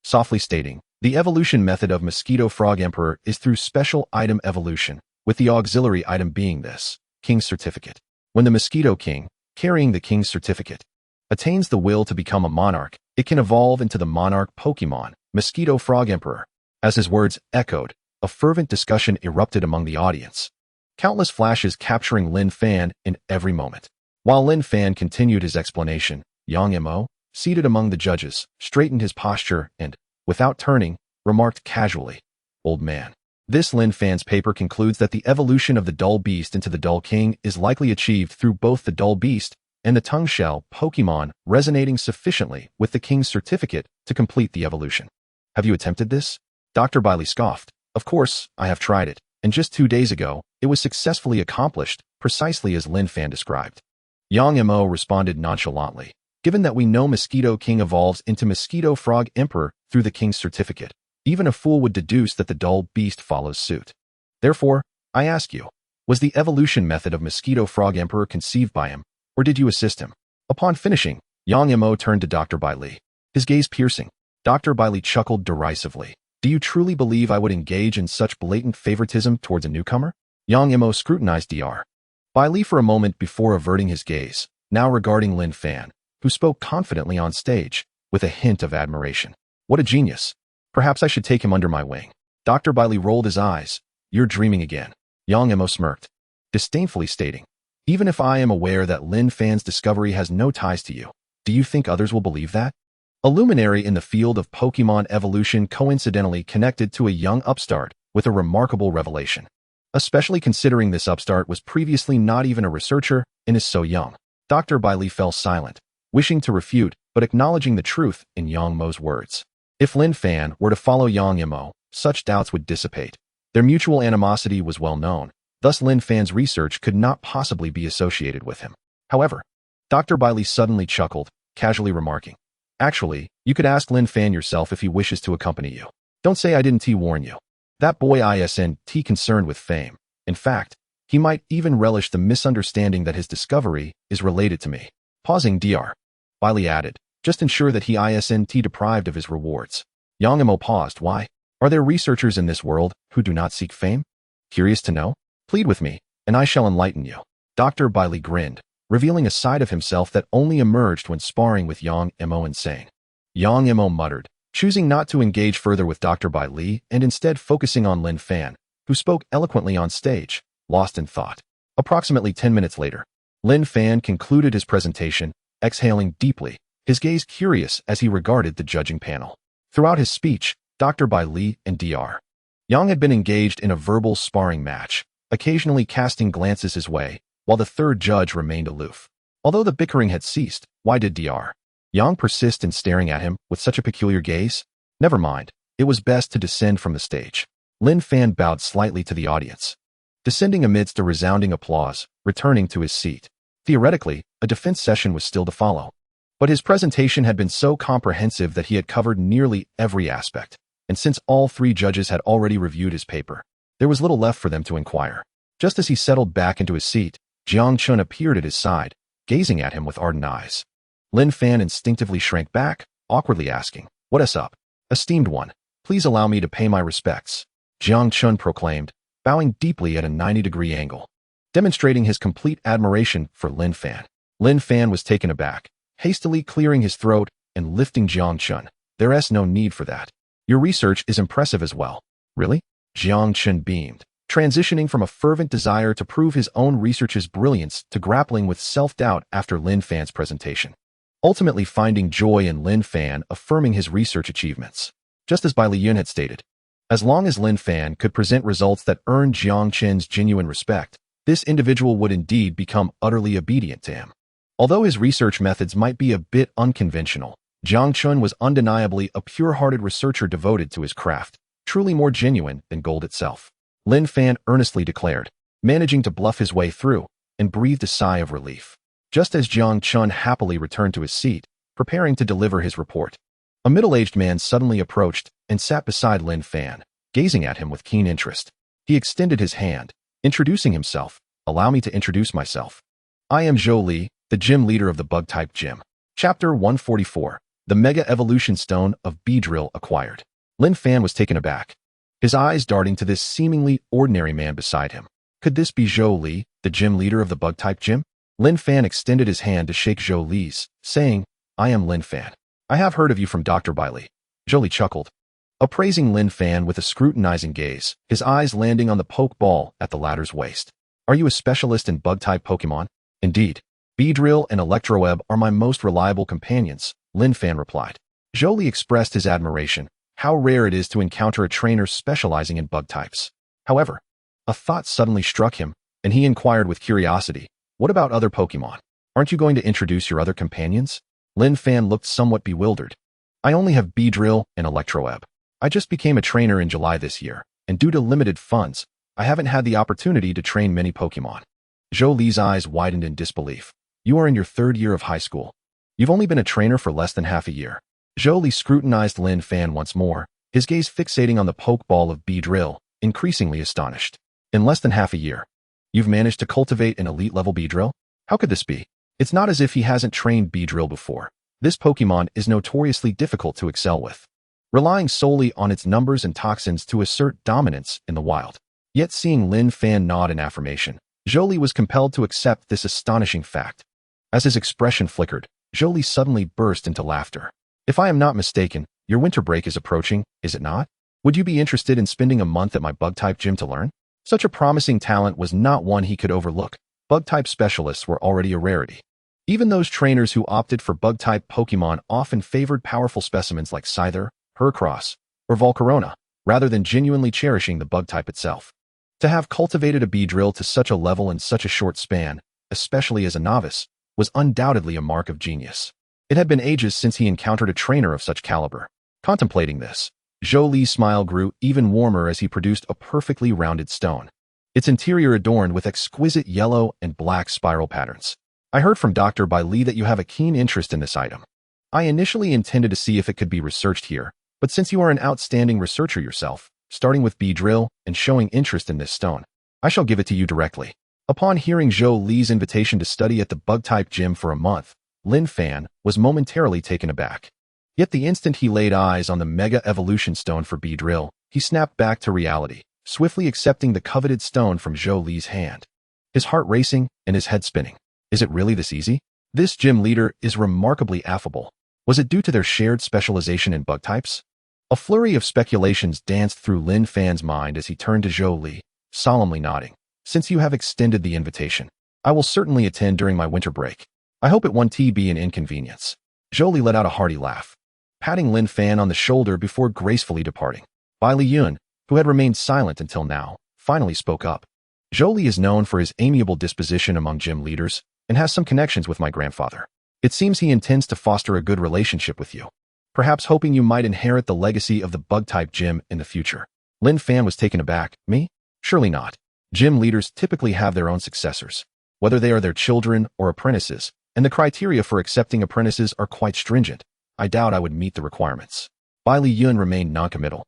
[SPEAKER 1] softly stating, "The evolution method of Mosquito Frog Emperor is through special item evolution, with the auxiliary item being this King's certificate. When the Mosquito King, carrying the King's certificate, attains the will to become a monarch, it can evolve into the monarch Pokémon, Mosquito Frog Emperor." As his words echoed, a fervent discussion erupted among the audience, countless flashes capturing Lin Fan in every moment. While Lin Fan continued his explanation, Yang Mo, seated among the judges, straightened his posture and, without turning, remarked casually, "Old man, this Lin Fan's paper concludes that the evolution of the Dull Beast into the Dull King is likely achieved through both the Dull Beast and the Tongue Shell Pokémon resonating sufficiently with the King's certificate to complete the evolution. Have you attempted this?" Dr. Bai Li scoffed. "Of course, I have tried it, and just 2 days ago, it was successfully accomplished, precisely as Lin Fan described." Yang Mo responded nonchalantly, "Given that we know Mosquito King evolves into Mosquito Frog Emperor through the King's certificate, even a fool would deduce that the Dull Beast follows suit. Therefore, I ask you, was the evolution method of Mosquito Frog Emperor conceived by him, or did you assist him?" Upon finishing, Yang Mo turned to Dr. Bai Li, his gaze piercing. Dr. Bai Li chuckled derisively. "Do you truly believe I would engage in such blatant favoritism towards a newcomer?" Yang Mo scrutinized Dr. Bai Li for a moment before averting his gaze, now regarding Lin Fan, who spoke confidently on stage, with a hint of admiration. "What a genius. Perhaps I should take him under my wing." Dr. Bai Li rolled his eyes. "You're dreaming again." Yang Mo smirked, disdainfully stating, "Even if I am aware that Lin Fan's discovery has no ties to you, do you think others will believe that?" A luminary in the field of Pokemon evolution coincidentally connected to a young upstart with a remarkable revelation, especially considering this upstart was previously not even a researcher and is so young. Dr. Bai Li fell silent, wishing to refute but acknowledging the truth in Yang Mo's words. If Lin Fan were to follow Yang Mo, such doubts would dissipate. Their mutual animosity was well known, thus Lin Fan's research could not possibly be associated with him. However, Dr. Bailey suddenly chuckled, casually remarking, "Actually, you could ask Lin Fan yourself if he wishes to accompany you. Don't say I didn't warn you. That boy isn't concerned with fame. In fact, he might even relish the misunderstanding that his discovery is related to me." Pausing, Dr. Bailey added, "Just ensure that he isn't deprived of his rewards." Yang Mo paused. "Why? Are there researchers in this world who do not seek fame? Curious to know? Plead with me, and I shall enlighten you." Dr. Bailey grinned, revealing a side of himself that only emerged when sparring with Yang Mo and saying. Yang Mo muttered, choosing not to engage further with Dr. Bailey and instead focusing on Lin Fan, who spoke eloquently on stage, lost in thought. Approximately 10 minutes later, Lin Fan concluded his presentation, exhaling deeply, his gaze curious as he regarded the judging panel. Throughout his speech, Dr. Bailey and Dr. Yang had been engaged in a verbal sparring match, occasionally casting glances his way, while the third judge remained aloof. Although the bickering had ceased, why did Dr. Yang persist in staring at him with such a peculiar gaze? Never mind, it was best to descend from the stage. Lin Fan bowed slightly to the audience, descending amidst a resounding applause, returning to his seat. Theoretically, a defense session was still to follow. But his presentation had been so comprehensive that he had covered nearly every aspect, and since all three judges had already reviewed his paper, there was little left for them to inquire. Just as he settled back into his seat, Jiang Chun appeared at his side, gazing at him with ardent eyes. Lin Fan instinctively shrank back, awkwardly asking, "What is up? Esteemed one, please allow me to pay my respects," Jiang Chun proclaimed, bowing deeply at a 90-degree angle, demonstrating his complete admiration for Lin Fan. Lin Fan was taken aback, hastily clearing his throat and lifting Jiang Chun. "There's no need for that. Your research is impressive as well." "Really?" Jiang Chun beamed, transitioning from a fervent desire to prove his own research's brilliance to grappling with self-doubt after Lin Fan's presentation, ultimately finding joy in Lin Fan affirming his research achievements. Just as Bai Liyun had stated, as long as Lin Fan could present results that earned Jiang Chun's genuine respect, this individual would indeed become utterly obedient to him. Although his research methods might be a bit unconventional, Jiang Chun was undeniably a pure-hearted researcher devoted to his craft, truly more genuine than gold itself. Lin Fan earnestly declared, managing to bluff his way through, and breathed a sigh of relief. Just as Jiang Chun happily returned to his seat, preparing to deliver his report, a middle-aged man suddenly approached and sat beside Lin Fan, gazing at him with keen interest. He extended his hand, introducing himself. "Allow me to introduce myself. I am Zhou Li, the gym leader of the Bug-type gym." Chapter 144. The Mega Evolution Stone of Beedrill acquired. Lin Fan was taken aback, his eyes darting to this seemingly ordinary man beside him. Could this be Zhou Li, the gym leader of the Bug-type gym? Lin Fan extended his hand to shake Zhou Li's, saying, "I am Lin Fan. I have heard of you from Dr. Bailey." Zhou Li chuckled, appraising Lin Fan with a scrutinizing gaze, his eyes landing on the pokeball at the latter's waist. "Are you a specialist in Bug-type Pokemon?" "Indeed. Beedrill and Electroweb are my most reliable companions," Lin Fan replied. Zhou Li expressed his admiration, how rare it is to encounter a trainer specializing in bug types. However, a thought suddenly struck him, and he inquired with curiosity, "What about other Pokemon? Aren't you going to introduce your other companions?" Lin Fan looked somewhat bewildered. "I only have Beedrill and Electroweb. I just became a trainer in July this year, and due to limited funds, I haven't had the opportunity to train many Pokemon." Zhou Li's eyes widened in disbelief. "You are in your third year of high school. You've only been a trainer for less than half a year." Zhou Li scrutinized Lin Fan once more, his gaze fixating on the pokeball of Beedrill, increasingly astonished. "In less than half a year, you've managed to cultivate an elite-level Beedrill? How could this be? It's not as if he hasn't trained Beedrill before. This Pokemon is notoriously difficult to excel with, relying solely on its numbers and toxins to assert dominance in the wild." Yet seeing Lin Fan nod in affirmation, Zhou Li was compelled to accept this astonishing fact. As his expression flickered, Zhou Li suddenly burst into laughter. "If I am not mistaken, your winter break is approaching, is it not? Would you be interested in spending a month at my Bug-type gym to learn?" Such a promising talent was not one he could overlook. Bug-type specialists were already a rarity. Even those trainers who opted for Bug-type Pokemon often favored powerful specimens like Scyther, Heracross, or Volcarona, rather than genuinely cherishing the Bug-type itself. To have cultivated a Beedrill to such a level in such a short span, especially as a novice, was undoubtedly a mark of genius. It had been ages since he encountered a trainer of such caliber. Contemplating this, Zhou Li's smile grew even warmer as he produced a perfectly rounded stone, its interior adorned with exquisite yellow and black spiral patterns. I heard from Dr. Bai Li that you have a keen interest in this item. I initially intended to see if it could be researched here, but since you are an outstanding researcher yourself, starting with Beedrill and showing interest in this stone, I shall give it to you directly. Upon hearing Zhou Li's invitation to study at the Bug-type gym for a month, Lin Fan was momentarily taken aback. Yet the instant he laid eyes on the Mega Evolution Stone for Beedrill, he snapped back to reality, swiftly accepting the coveted stone from Zhou Li's hand. His heart racing and his head spinning. Is it really this easy? This gym leader is remarkably affable. Was it due to their shared specialization in bug types? A flurry of speculations danced through Lin Fan's mind as he turned to Zhou Li, solemnly nodding. Since you have extended the invitation, I will certainly attend during my winter break. I hope it won't be an inconvenience. Zhou Li let out a hearty laugh, patting Lin Fan on the shoulder before gracefully departing. Bai Liyun, who had remained silent until now, finally spoke up. Zhou Li is known for his amiable disposition among gym leaders and has some connections with my grandfather. It seems he intends to foster a good relationship with you, perhaps hoping you might inherit the legacy of the bug-type gym in the future. Lin Fan was taken aback. Me? Surely not. Gym leaders typically have their own successors, whether they are their children or apprentices, and the criteria for accepting apprentices are quite stringent. I doubt I would meet the requirements. Bai Liyun remained noncommittal.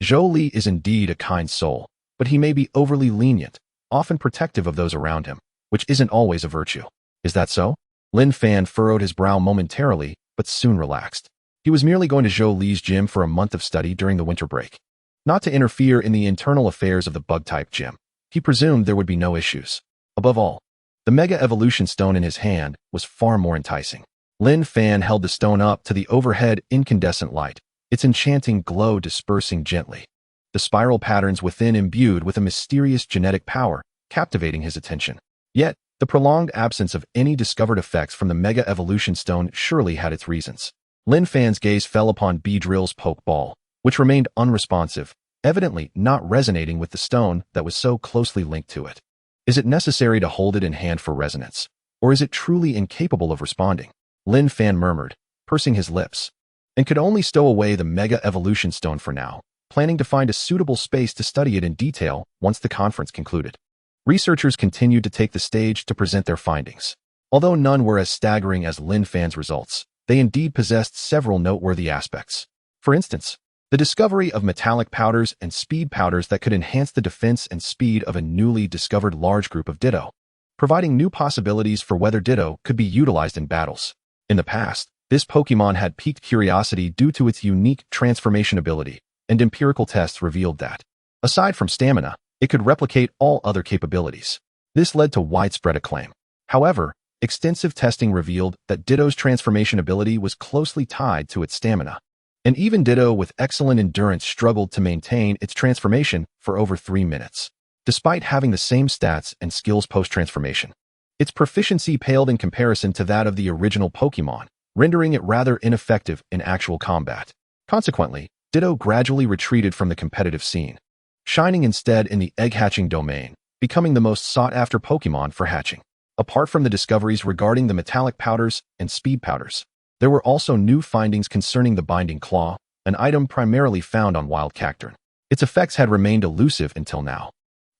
[SPEAKER 1] Zhou Li is indeed a kind soul, but he may be overly lenient, often protective of those around him, which isn't always a virtue. Is that so? Lin Fan furrowed his brow momentarily, but soon relaxed. He was merely going to Zhou Li's gym for a month of study during the winter break, not to interfere in the internal affairs of the bug-type gym. He presumed there would be no issues. Above all, the Mega Evolution Stone in his hand was far more enticing. Lin Fan held the stone up to the overhead incandescent light, its enchanting glow dispersing gently, the spiral patterns within imbued with a mysterious genetic power, captivating his attention. Yet, the prolonged absence of any discovered effects from the Mega Evolution Stone surely had its reasons. Lin Fan's gaze fell upon Beedrill's Pokeball, which remained unresponsive, evidently not resonating with the stone that was so closely linked to it. Is it necessary to hold it in hand for resonance, or is it truly incapable of responding? Lin Fan murmured, pursing his lips, and could only stow away the Mega Evolution Stone for now, planning to find a suitable space to study it in detail once the conference concluded. Researchers continued to take the stage to present their findings. Although none were as staggering as Lin Fan's results, they indeed possessed several noteworthy aspects. For instance, the discovery of metallic powders and speed powders that could enhance the defense and speed of a newly discovered large group of Ditto, providing new possibilities for whether Ditto could be utilized in battles. In the past, this Pokémon had piqued curiosity due to its unique transformation ability, and empirical tests revealed that, aside from stamina, it could replicate all other capabilities. This led to widespread acclaim. However, extensive testing revealed that Ditto's transformation ability was closely tied to its stamina, and even Ditto with excellent endurance struggled to maintain its transformation for over 3 minutes. Despite having the same stats and skills post-transformation, its proficiency paled in comparison to that of the original Pokémon, rendering it rather ineffective in actual combat. Consequently, Ditto gradually retreated from the competitive scene, shining instead in the egg-hatching domain, becoming the most sought-after Pokémon for hatching. Apart from the discoveries regarding the metallic powders and speed powders, there were also new findings concerning the Binding Claw, an item primarily found on Wild Cacturn. Its effects had remained elusive until now,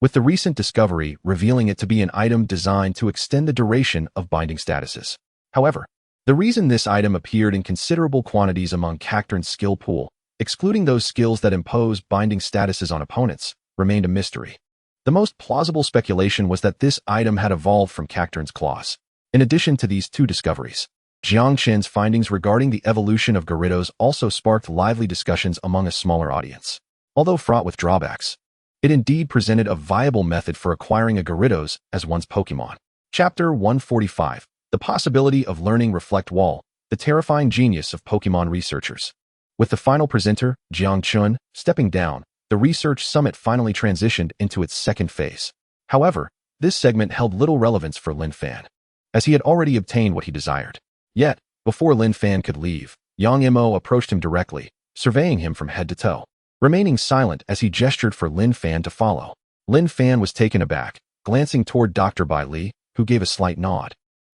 [SPEAKER 1] with the recent discovery revealing it to be an item designed to extend the duration of binding statuses. However, the reason this item appeared in considerable quantities among Cacturn's skill pool, excluding those skills that impose binding statuses on opponents, remained a mystery. The most plausible speculation was that this item had evolved from Cacturn's claws. In addition to these two discoveries, Jiang Chen's findings regarding the evolution of Gyarados also sparked lively discussions among a smaller audience. Although fraught with drawbacks, it indeed presented a viable method for acquiring a Gyarados as one's Pokémon. Chapter 145. The possibility of learning Reflect Wall, the terrifying genius of Pokémon researchers. With the final presenter, Jiang Chun, stepping down, the research summit finally transitioned into its second phase. However, this segment held little relevance for Lin Fan, as he had already obtained what he desired. Yet, before Lin Fan could leave, Yang Mo approached him directly, surveying him from head to toe, remaining silent as he gestured for Lin Fan to follow. Lin Fan was taken aback, glancing toward Dr. Bai Li, who gave a slight nod,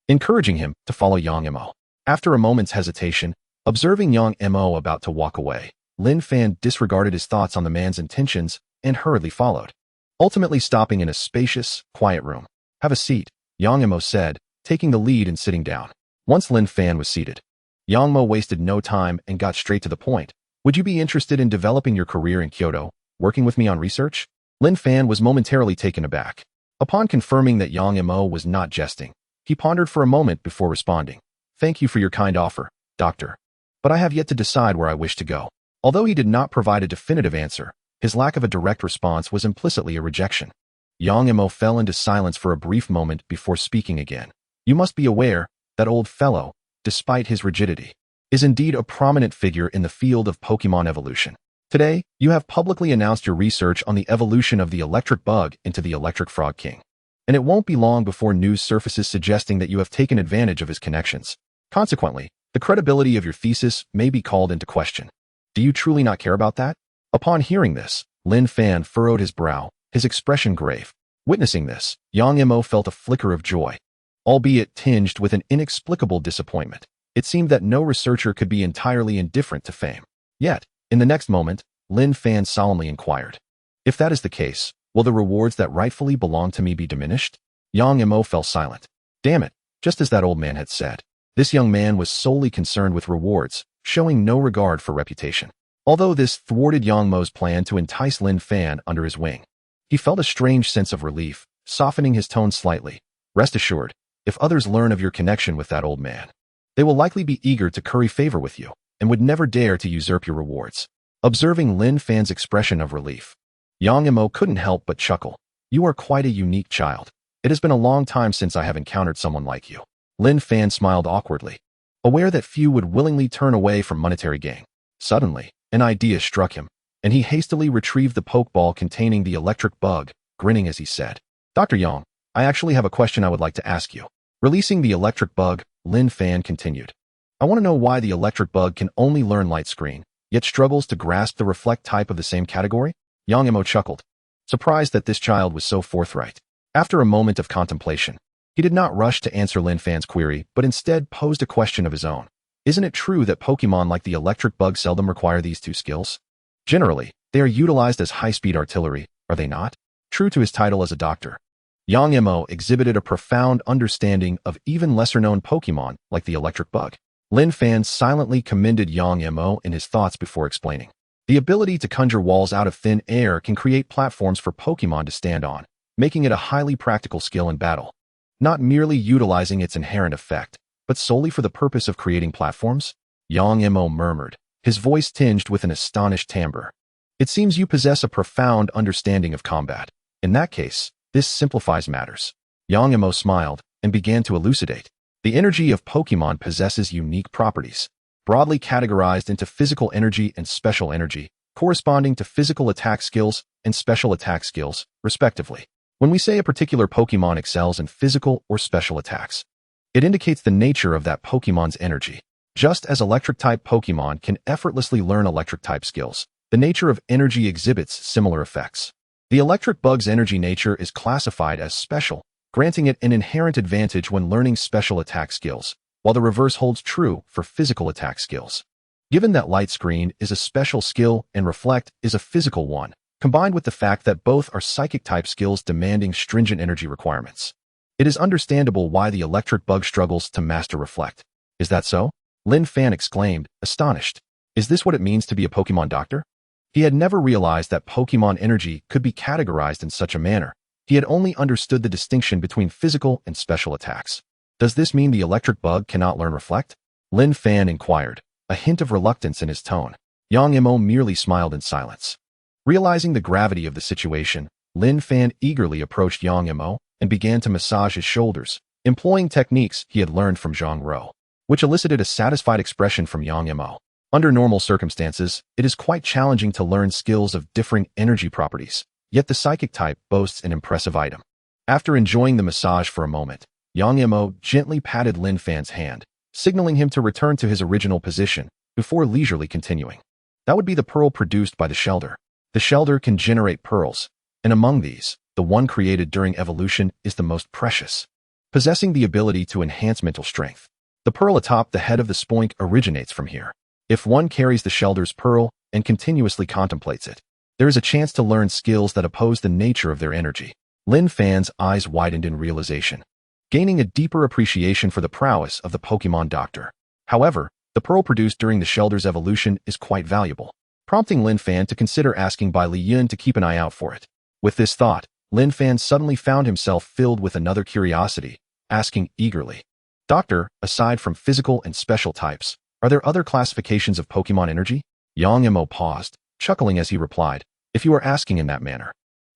[SPEAKER 1] encouraging him to follow Yang Mo. After a moment's hesitation, observing Yang Mo about to walk away, Lin Fan disregarded his thoughts on the man's intentions and hurriedly followed, ultimately stopping in a spacious, quiet room. "Have a seat," Yang Mo said, taking the lead and sitting down. Once Lin Fan was seated, Yang Mo wasted no time and got straight to the point. "Would you be interested in developing your career in Kyoto, working with me on research?" Lin Fan was momentarily taken aback. Upon confirming that Yang Mo was not jesting, he pondered for a moment before responding. "Thank you for your kind offer, Doctor. But I have yet to decide where I wish to go." Although he did not provide a definitive answer, his lack of a direct response was implicitly a rejection. Yang Mo fell into silence for a brief moment before speaking again. "You must be aware, that old fellow, despite his rigidity, is indeed a prominent figure in the field of Pokémon evolution. Today, you have publicly announced your research on the evolution of the electric bug into the electric frog king. And it won't be long before news surfaces suggesting that you have taken advantage of his connections. Consequently, the credibility of your thesis may be called into question. Do you truly not care about that?" Upon hearing this, Lin Fan furrowed his brow, his expression grave. Witnessing this, Yang Mo felt a flicker of joy, albeit tinged with an inexplicable disappointment. It seemed that no researcher could be entirely indifferent to fame. Yet, in the next moment, Lin Fan solemnly inquired, "If that is the case, will the rewards that rightfully belong to me be diminished?" Yang Mo fell silent. Damn it, just as that old man had said. This young man was solely concerned with rewards, showing no regard for reputation. Although this thwarted Yang Mo's plan to entice Lin Fan under his wing, he felt a strange sense of relief, softening his tone slightly. "Rest assured, if others learn of your connection with that old man, they will likely be eager to curry favor with you, and would never dare to usurp your rewards." Observing Lin Fan's expression of relief, Yang Mo couldn't help but chuckle. "You are quite a unique child. It has been a long time since I have encountered someone like you." Lin Fan smiled awkwardly, aware that few would willingly turn away from monetary gain. Suddenly, an idea struck him, and he hastily retrieved the pokeball containing the electric bug, grinning as he said, "Dr. Yang, I actually have a question I would like to ask you." Releasing the electric bug, Lin Fan continued, "I want to know why the electric bug can only learn light screen, yet struggles to grasp the reflect type of the same category?" Yang Mo chuckled, surprised that this child was so forthright. After a moment of contemplation, he did not rush to answer Lin Fan's query, but instead posed a question of his own. "Isn't it true that Pokémon like the electric bug seldom require these two skills? Generally, they are utilized as high-speed artillery, are they not?" True to his title as a doctor, Yang Mo exhibited a profound understanding of even lesser-known Pokémon like the electric bug. Lin Fan silently commended Yang Mo in his thoughts before explaining. The ability to conjure walls out of thin air can create platforms for Pokémon to stand on, making it a highly practical skill in battle. Not merely utilizing its inherent effect, but solely for the purpose of creating platforms? Yang Mo murmured, his voice tinged with an astonished timbre. "It seems you possess a profound understanding of combat. In that case, this simplifies matters." Yang Mo smiled and began to elucidate. "The energy of Pokémon possesses unique properties, broadly categorized into physical energy and special energy, corresponding to physical attack skills and special attack skills, respectively. When we say a particular Pokémon excels in physical or special attacks, it indicates the nature of that Pokémon's energy. Just as electric-type Pokémon can effortlessly learn electric-type skills, the nature of energy exhibits similar effects. The electric bug's energy nature is classified as special, granting it an inherent advantage when learning special attack skills, while the reverse holds true for physical attack skills. Given that Light Screen is a special skill and Reflect is a physical one, combined with the fact that both are psychic-type skills demanding stringent energy requirements, it is understandable why the electric bug struggles to master Reflect. Is that so? Lin Fan exclaimed, astonished. Is this what it means to be a Pokémon doctor? He had never realized that Pokémon energy could be categorized in such a manner. He had only understood the distinction between physical and special attacks. Does this mean the electric bug cannot learn Reflect? Lin Fan inquired, a hint of reluctance in his tone. Yang Mo merely smiled in silence. Realizing the gravity of the situation, Lin Fan eagerly approached Yang Mo and began to massage his shoulders, employing techniques he had learned from Zhang Ro, which elicited a satisfied expression from Yang Mo. Under normal circumstances, it is quite challenging to learn skills of differing energy properties, yet the psychic type boasts an impressive item. After enjoying the massage for a moment, Yang Mo gently patted Lin Fan's hand, signaling him to return to his original position before leisurely continuing. That would be the pearl produced by the Shelder. The Shelder can generate pearls, and among these, the one created during evolution is the most precious, possessing the ability to enhance mental strength. The pearl atop the head of the spoink originates from here. If one carries the Shelder's Pearl and continuously contemplates it, there is a chance to learn skills that oppose the nature of their energy. Lin Fan's eyes widened in realization, gaining a deeper appreciation for the prowess of the Pokémon Doctor. However, the pearl produced during the Shelder's evolution is quite valuable, prompting Lin Fan to consider asking Bai Li Yun to keep an eye out for it. With this thought, Lin Fan suddenly found himself filled with another curiosity, asking eagerly, "Doctor, aside from physical and special types, are there other classifications of Pokémon energy?" Yang Mo paused, chuckling as he replied, "If you are asking in that manner,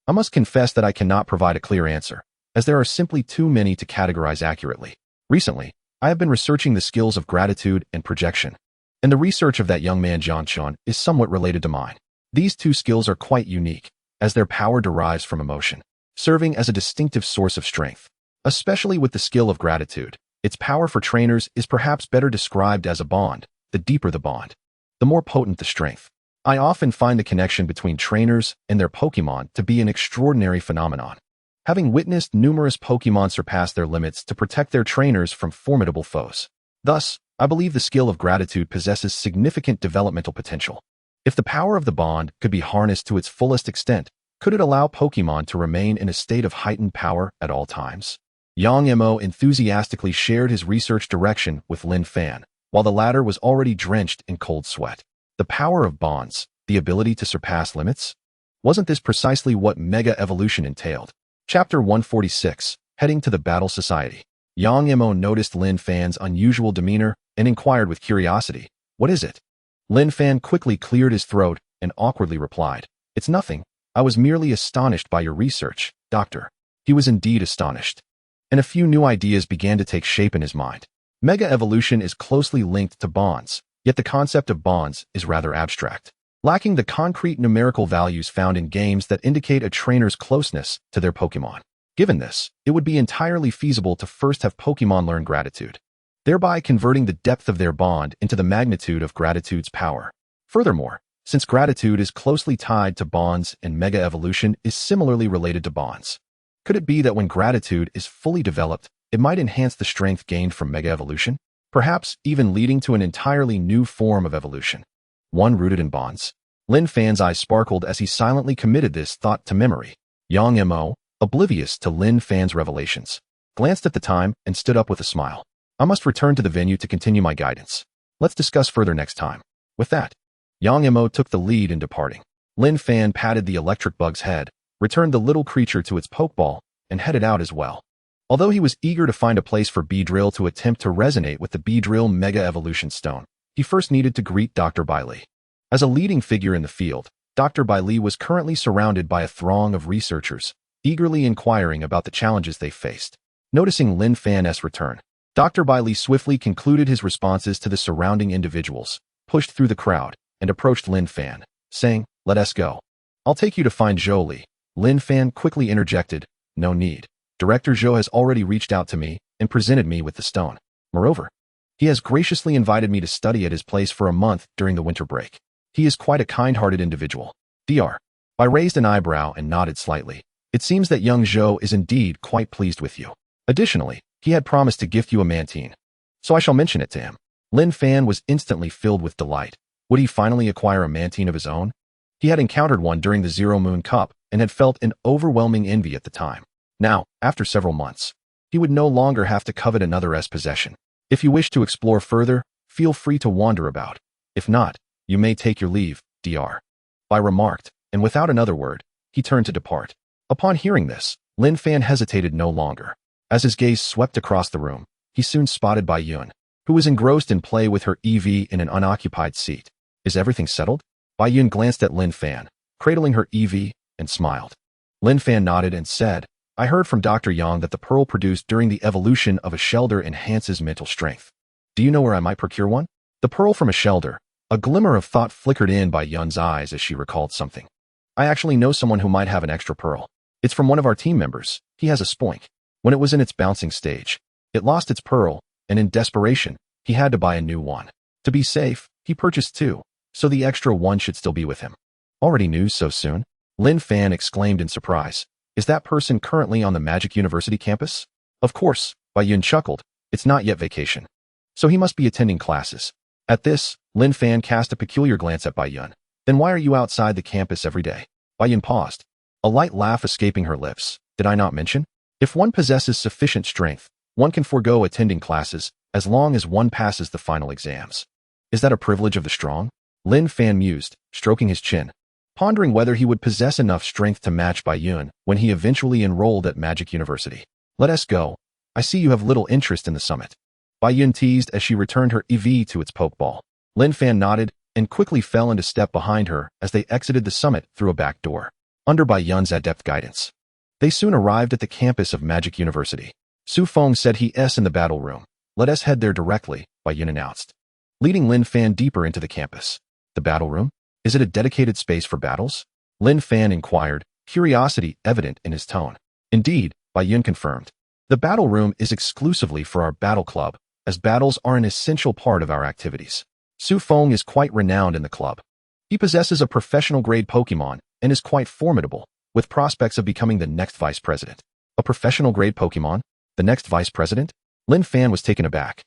[SPEAKER 1] I must confess that I cannot provide a clear answer, as there are simply too many to categorize accurately. Recently, I have been researching the skills of gratitude and projection, and the research of that young man Jian Chun is somewhat related to mine. These two skills are quite unique, as their power derives from emotion, serving as a distinctive source of strength. Especially with the skill of gratitude, its power for trainers is perhaps better described as a bond. The deeper the bond, the more potent the strength. I often find the connection between trainers and their Pokémon to be an extraordinary phenomenon, having witnessed numerous Pokémon surpass their limits to protect their trainers from formidable foes. Thus, I believe the skill of gratitude possesses significant developmental potential. If the power of the bond could be harnessed to its fullest extent, could it allow Pokémon to remain in a state of heightened power at all times? Yang Mo enthusiastically shared his research direction with Lin Fan, while the latter was already drenched in cold sweat. The power of bonds, the ability to surpass limits? Wasn't this precisely what Mega Evolution entailed? Chapter 146, Heading to the Battle Society. Yang Mo noticed Lin Fan's unusual demeanor and inquired with curiosity, "What is it?" Lin Fan quickly cleared his throat and awkwardly replied, "It's nothing. I was merely astonished by your research, Doctor." He was indeed astonished, and a few new ideas began to take shape in his mind. Mega Evolution is closely linked to bonds, yet the concept of bonds is rather abstract, lacking the concrete numerical values found in games that indicate a trainer's closeness to their Pokémon. Given this, it would be entirely feasible to first have Pokémon learn gratitude, thereby converting the depth of their bond into the magnitude of gratitude's power. Furthermore, since gratitude is closely tied to bonds and Mega Evolution is similarly related to bonds, could it be that when gratitude is fully developed, it might enhance the strength gained from Mega Evolution, perhaps even leading to an entirely new form of evolution, one rooted in bonds? Lin Fan's eyes sparkled as he silently committed this thought to memory. Yang Mo, oblivious to Lin Fan's revelations, glanced at the time and stood up with a smile. "I must return to the venue to continue my guidance. Let's discuss further next time." With that, Yang Mo took the lead in departing. Lin Fan patted the electric bug's head, returned the little creature to its pokeball, and headed out as well. Although he was eager to find a place for Beedrill to attempt to resonate with the Beedrill Mega Evolution Stone, he first needed to greet Dr. Bai Li. As a leading figure in the field, Dr. Bai Li was currently surrounded by a throng of researchers, eagerly inquiring about the challenges they faced. Noticing Lin Fan's return, Dr. Bai Li swiftly concluded his responses to the surrounding individuals, pushed through the crowd, and approached Lin Fan, saying, "Let us go. I'll take you to find Zhou Li." Lin Fan quickly interjected, "No need. Director Zhou has already reached out to me and presented me with the stone. Moreover, he has graciously invited me to study at his place for a month during the winter break. He is quite a kind-hearted individual." Dr. I raised an eyebrow and nodded slightly. "It seems that young Zhou is indeed quite pleased with you. Additionally, he had promised to gift you a mantine, so I shall mention it to him." Lin Fan was instantly filled with delight. Would he finally acquire a mantine of his own? He had encountered one during the Zero Moon Cup and had felt an overwhelming envy at the time. Now, after several months, he would no longer have to covet another's possession. "If you wish to explore further, feel free to wander about. If not, you may take your leave," Dr. I remarked, and without another word, he turned to depart. Upon hearing this, Lin Fan hesitated no longer. As his gaze swept across the room, he soon spotted Bai Yun, who was engrossed in play with her EV in an unoccupied seat. "Is everything settled?" Bai Yun glanced at Lin Fan, cradling her EV, and smiled. Lin Fan nodded and said, "I heard from Dr. Yang that the pearl produced during the evolution of a Shelder enhances mental strength. Do you know where I might procure one?" The pearl from a Shelder. A glimmer of thought flickered in Bai Yun's eyes as she recalled something. "I actually know someone who might have an extra pearl. It's from one of our team members. He has a spoink. When it was in its bouncing stage, it lost its pearl, and in desperation, he had to buy a new one. To be safe, he purchased two, so the extra one should still be with him." "Already news so soon?" Lin Fan exclaimed in surprise. "Is that person currently on the Magic University campus?" "Of course," Bai Yun chuckled. "It's not yet vacation, so he must be attending classes." At this, Lin Fan cast a peculiar glance at Bai Yun. Then why are you outside the campus every day? Bai Yun paused, a light laugh escaping her lips. Did I not mention? If one possesses sufficient strength, one can forego attending classes as long as one passes the final exams. Is that a privilege of the strong? Lin Fan mused, stroking his chin, pondering whether he would possess enough strength to match Bai Yun when he eventually enrolled at Magic University. Let us go. I see you have little interest in the summit. Bai Yun teased as she returned her EV to its pokeball. Lin Fan nodded and quickly fell into step behind her as they exited the summit through a back door. Under Bai Yun's adept guidance, they soon arrived at the campus of Magic University. Su Feng said he's in the battle room. Let us head there directly, Bai Yun announced, leading Lin Fan deeper into the campus. The battle room? Is it a dedicated space for battles? Lin Fan inquired, curiosity evident in his tone. Indeed, Bai Yun confirmed. The battle room is exclusively for our battle club, as battles are an essential part of our activities. Su Feng is quite renowned in the club. He possesses a professional-grade Pokémon and is quite formidable, with prospects of becoming the next vice president. A professional-grade Pokémon? The next vice president? Lin Fan was taken aback,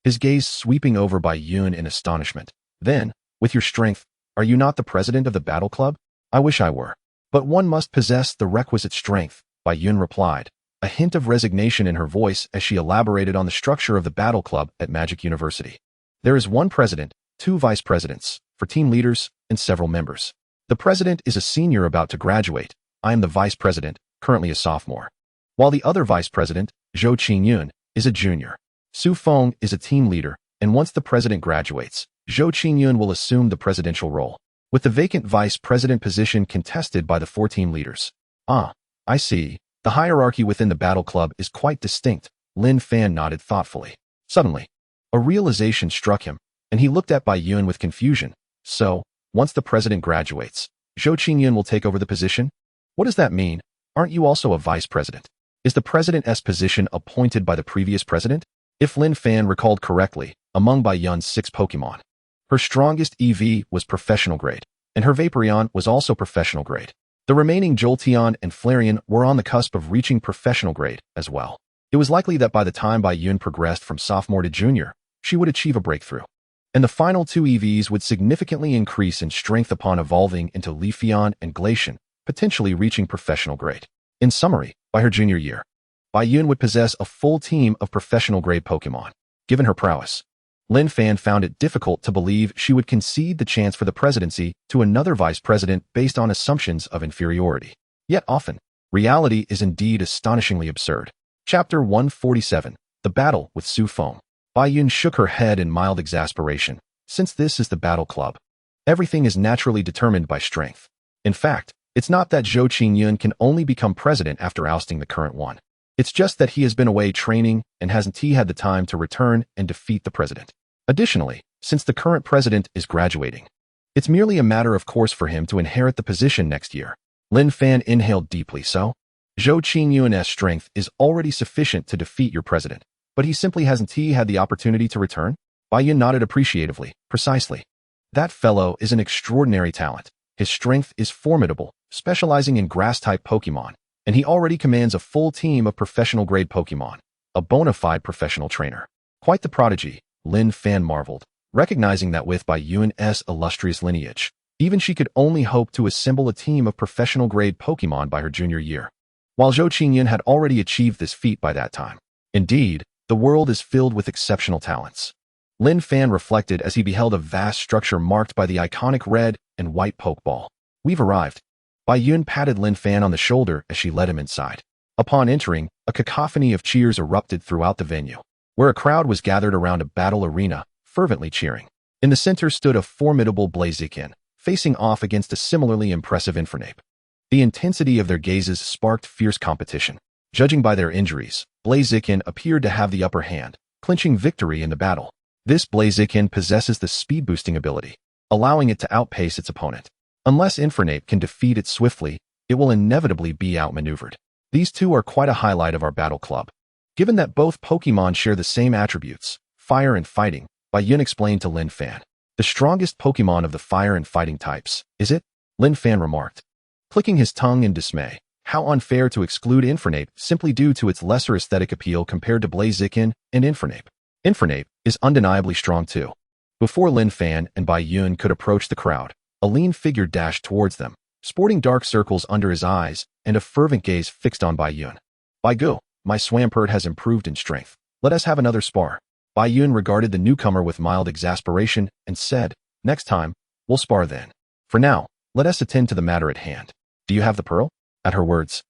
[SPEAKER 1] his gaze sweeping over Bai Yun in astonishment. Then, with your strength, are you not the president of the battle club? I wish I were. But one must possess the requisite strength, Bai Yun replied, a hint of resignation in her voice as she elaborated on the structure of the battle club at Magic University. There is one president, two vice presidents, for team leaders, and several members. The president is a senior about to graduate. I am the vice president, currently a sophomore. While the other vice president, Zhou Qingyun, is a junior. Su Feng is a team leader, and once the president graduates, Zhou Qingyun will assume the presidential role, with the vacant vice president position contested by the 4 team leaders. Ah, I see. The hierarchy within the battle club is quite distinct. Lin Fan nodded thoughtfully. Suddenly, a realization struck him, and he looked at Bai Yun with confusion. So, once the president graduates, Zhou Qingyun will take over the position? What does that mean? Aren't you also a vice president? Is the president's position appointed by the previous president? If Lin Fan recalled correctly, among Bai Yun's 6 Pokémon, her strongest EV was professional grade, and her Vaporeon was also professional grade. The remaining Jolteon and Flareon were on the cusp of reaching professional grade as well. It was likely that by the time Bai Yun progressed from sophomore to junior, she would achieve a breakthrough, and the final 2 EVs would significantly increase in strength upon evolving into Leafeon and Glaceon, potentially reaching professional grade. In summary, by her junior year, Bai Yun would possess a full team of professional-grade Pokémon. Given her prowess, Lin Fan found it difficult to believe she would concede the chance for the presidency to another vice president based on assumptions of inferiority. Yet often, reality is indeed astonishingly absurd. Chapter 147, The Battle with Su Feng. Bai Yun shook her head in mild exasperation. Since this is the battle club, everything is naturally determined by strength. In fact, it's not that Zhou Qingyun can only become president after ousting the current one. It's just that he has been away training and hasn't had the time to return and defeat the president. Additionally, since the current president is graduating, it's merely a matter of course for him to inherit the position next year. Lin Fan inhaled deeply. So, Zhou Qingyun's strength is already sufficient to defeat your president, but he simply hasn't had the opportunity to return? Bai Yun nodded appreciatively. Precisely. That fellow is an extraordinary talent. His strength is formidable, specializing in grass-type Pokémon, and he already commands a full team of professional-grade Pokémon, a bona fide professional trainer. Quite the prodigy, Lin Fan marveled, recognizing that with Bai Yun's illustrious lineage, even she could only hope to assemble a team of professional-grade Pokémon by her junior year, while Zhou Qingyun had already achieved this feat by that time. Indeed, the world is filled with exceptional talents. Lin Fan reflected as he beheld a vast structure marked by the iconic red and white Pokeball. We've arrived. Bai Yun patted Lin Fan on the shoulder as she led him inside. Upon entering, a cacophony of cheers erupted throughout the venue, where a crowd was gathered around a battle arena, fervently cheering. In the center stood a formidable Blaziken, facing off against a similarly impressive Infernape. The intensity of their gazes sparked fierce competition. Judging by their injuries, Blaziken appeared to have the upper hand, clinching victory in the battle. This Blaziken possesses the speed-boosting ability, allowing it to outpace its opponent. Unless Infernape can defeat it swiftly, it will inevitably be outmaneuvered. These two are quite a highlight of our battle club. Given that both Pokémon share the same attributes, fire and fighting, Bai Yun explained to Lin Fan. The strongest Pokémon of the fire and fighting types, is it? Lin Fan remarked, clicking his tongue in dismay. How unfair to exclude Infernape simply due to its lesser aesthetic appeal compared to Blaziken and Infernape. Infernape is undeniably strong too. Before Lin Fan and Bai Yun could approach the crowd, a lean figure dashed towards them, sporting dark circles under his eyes and a fervent gaze fixed on Bai Yun. Bai Gu, my Swampert has improved in strength. Let us have another spar. Bai Yun regarded the newcomer with mild exasperation and said, next time, we'll spar then. For now, let us attend to the matter at hand. Do you have the pearl? At her words,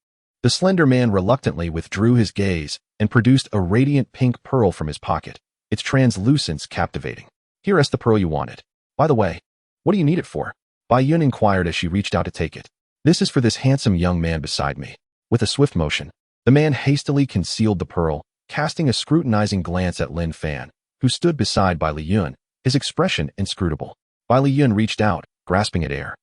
[SPEAKER 1] the slender man reluctantly withdrew his gaze and produced a radiant pink pearl from his pocket, its translucence captivating. Here is the pearl you wanted. By the way, what do you need it for? Bai Yun inquired as she reached out to take it. This is for this handsome young man beside me. With a swift motion, the man hastily concealed the pearl, casting a scrutinizing glance at Lin Fan, who stood beside Bai Yun, his expression inscrutable. Bai Yun reached out, grasping at air,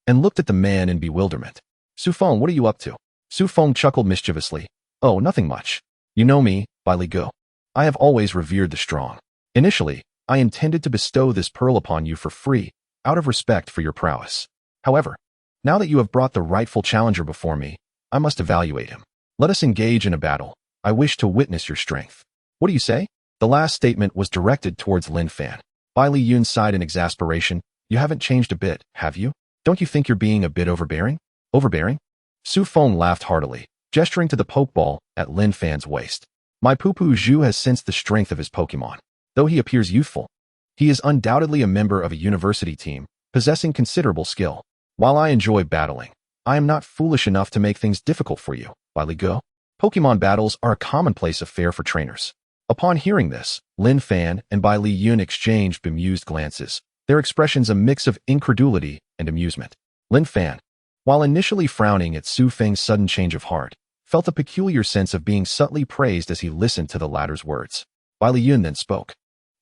[SPEAKER 1] and looked at the man in bewilderment. Su Feng, what are you up to? Su Feng chuckled mischievously. Oh, nothing much. You know me, Bai Gu. I have always revered the strong. Initially, I intended to bestow this pearl upon you for free, out of respect for your prowess. However, now that you have brought the rightful challenger before me, I must evaluate him. Let us engage in a battle. I wish to witness your strength. What do you say? The last statement was directed towards Lin Fan. Bai Yun sighed in exasperation. You haven't changed a bit, have you? Don't you think you're being a bit overbearing? Overbearing? Su Feng laughed heartily, gesturing to the pokeball at Lin Fan's waist. My Poo-Poo Zhu has sensed the strength of his Pokemon. Though he appears youthful, he is undoubtedly a member of a university team, possessing considerable skill. While I enjoy battling, I am not foolish enough to make things difficult for you, Bai Gu. Pokemon battles are a commonplace affair for trainers. Upon hearing this, Lin Fan and Bai Yun exchanged bemused glances, their expressions a mix of incredulity and amusement. Lin Fan, while initially frowning at Su Feng's sudden change of heart, felt a peculiar sense of being subtly praised as he listened to the latter's words. Bai Yun then spoke.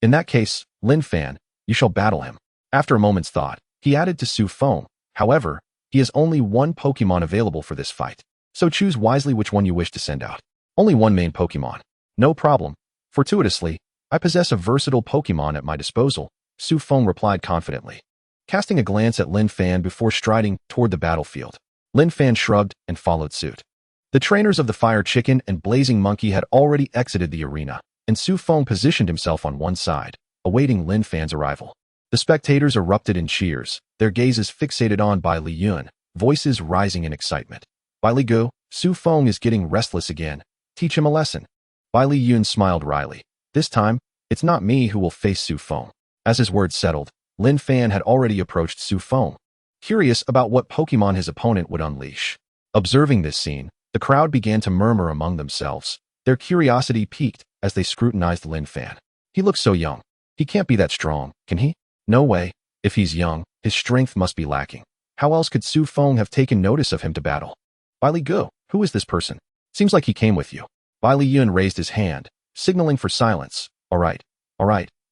[SPEAKER 1] In that case, Lin Fan, you shall battle him. After a moment's thought, he added to Su Feng, however, he has only one Pokemon available for this fight, so choose wisely which one you wish to send out. Only one main Pokemon. No problem. Fortuitously, I possess a versatile Pokemon at my disposal, Su Feng replied confidently, casting a glance at Lin Fan before striding toward the battlefield. Lin Fan shrugged and followed suit. The trainers of the Fire Chicken and Blazing Monkey had already exited the arena, and Su Feng positioned himself on one side, awaiting Lin Fan's arrival. The spectators erupted in cheers, their gazes fixated on Bai Yun, voices rising in excitement. Bai Gu, Su Feng is getting restless again. Teach him a lesson. Bai Yun smiled wryly. This time, it's not me who will face Su Feng. As his words settled, Lin Fan had already approached Su Feng, curious about what Pokemon his opponent would unleash. Observing this scene, the crowd began to murmur among themselves, their curiosity piqued as they scrutinized Lin Fan. He looks so young. He can't be that strong, can he? No way. If he's young, his strength must be lacking. How else could Su Feng have taken notice of him to battle? Bai Gu, who is this person? Seems like he came with you. Bai Yun raised his hand, signaling for silence. All right.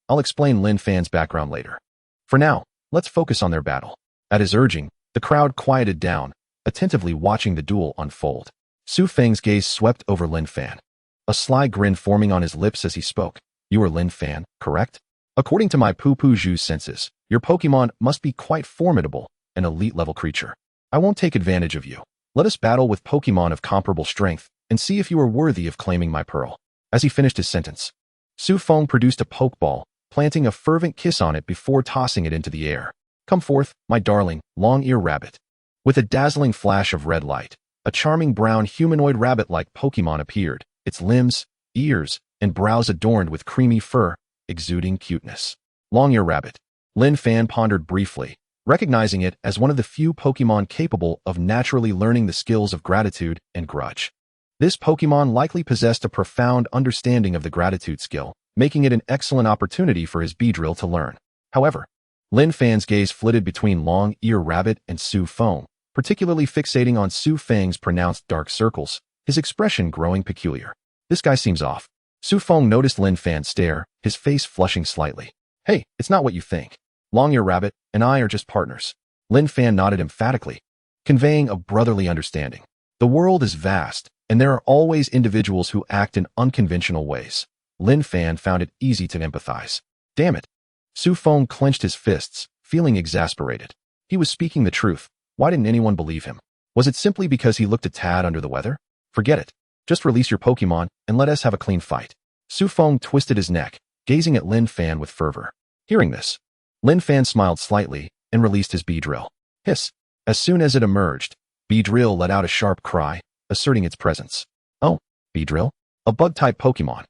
[SPEAKER 1] I'll explain Lin Fan's background later. For now, let's focus on their battle. At his urging, the crowd quieted down, attentively watching the duel unfold. Su Feng's gaze swept over Lin Fan, a sly grin forming on his lips as he spoke. You are Lin Fan, correct? According to my Poo-Poo Zhu's senses, your Pokemon must be quite formidable, an elite-level creature. I won't take advantage of you. Let us battle with Pokemon of comparable strength and see if you are worthy of claiming my pearl. As he finished his sentence, Su Feng produced a Pokeball, planting a fervent kiss on it before tossing it into the air. Come forth, my darling, long-ear rabbit. With a dazzling flash of red light, a charming brown humanoid rabbit-like Pokemon appeared, its limbs, ears, and brows adorned with creamy fur, exuding cuteness. Long-ear rabbit. Lin Fan pondered briefly, recognizing it as one of the few Pokemon capable of naturally learning the skills of gratitude and grudge. This Pokemon likely possessed a profound understanding of the gratitude skill, making it an excellent opportunity for his Beedrill to learn. However, Lin Fan's gaze flitted between Long-Ear Rabbit and Su Feng, particularly fixating on Su Feng's pronounced dark circles, his expression growing peculiar. This guy seems off. Su Feng noticed Lin Fan stare, his face flushing slightly. Hey, it's not what you think. Long-Ear Rabbit and I are just partners. Lin Fan nodded emphatically, conveying a brotherly understanding. The world is vast, and there are always individuals who act in unconventional ways. Lin Fan found it easy to empathize. Damn it. Su Feng clenched his fists, feeling exasperated. He was speaking the truth. Why didn't anyone believe him? Was it simply because he looked a tad under the weather? Forget it. Just release your Pokemon and let us have a clean fight. Su Feng twisted his neck, gazing at Lin Fan with fervor. Hearing this, Lin Fan smiled slightly and released his Beedrill. Hiss. As soon as it emerged, Beedrill let out a sharp cry, asserting its presence. Oh, Beedrill? A bug-type Pokémon.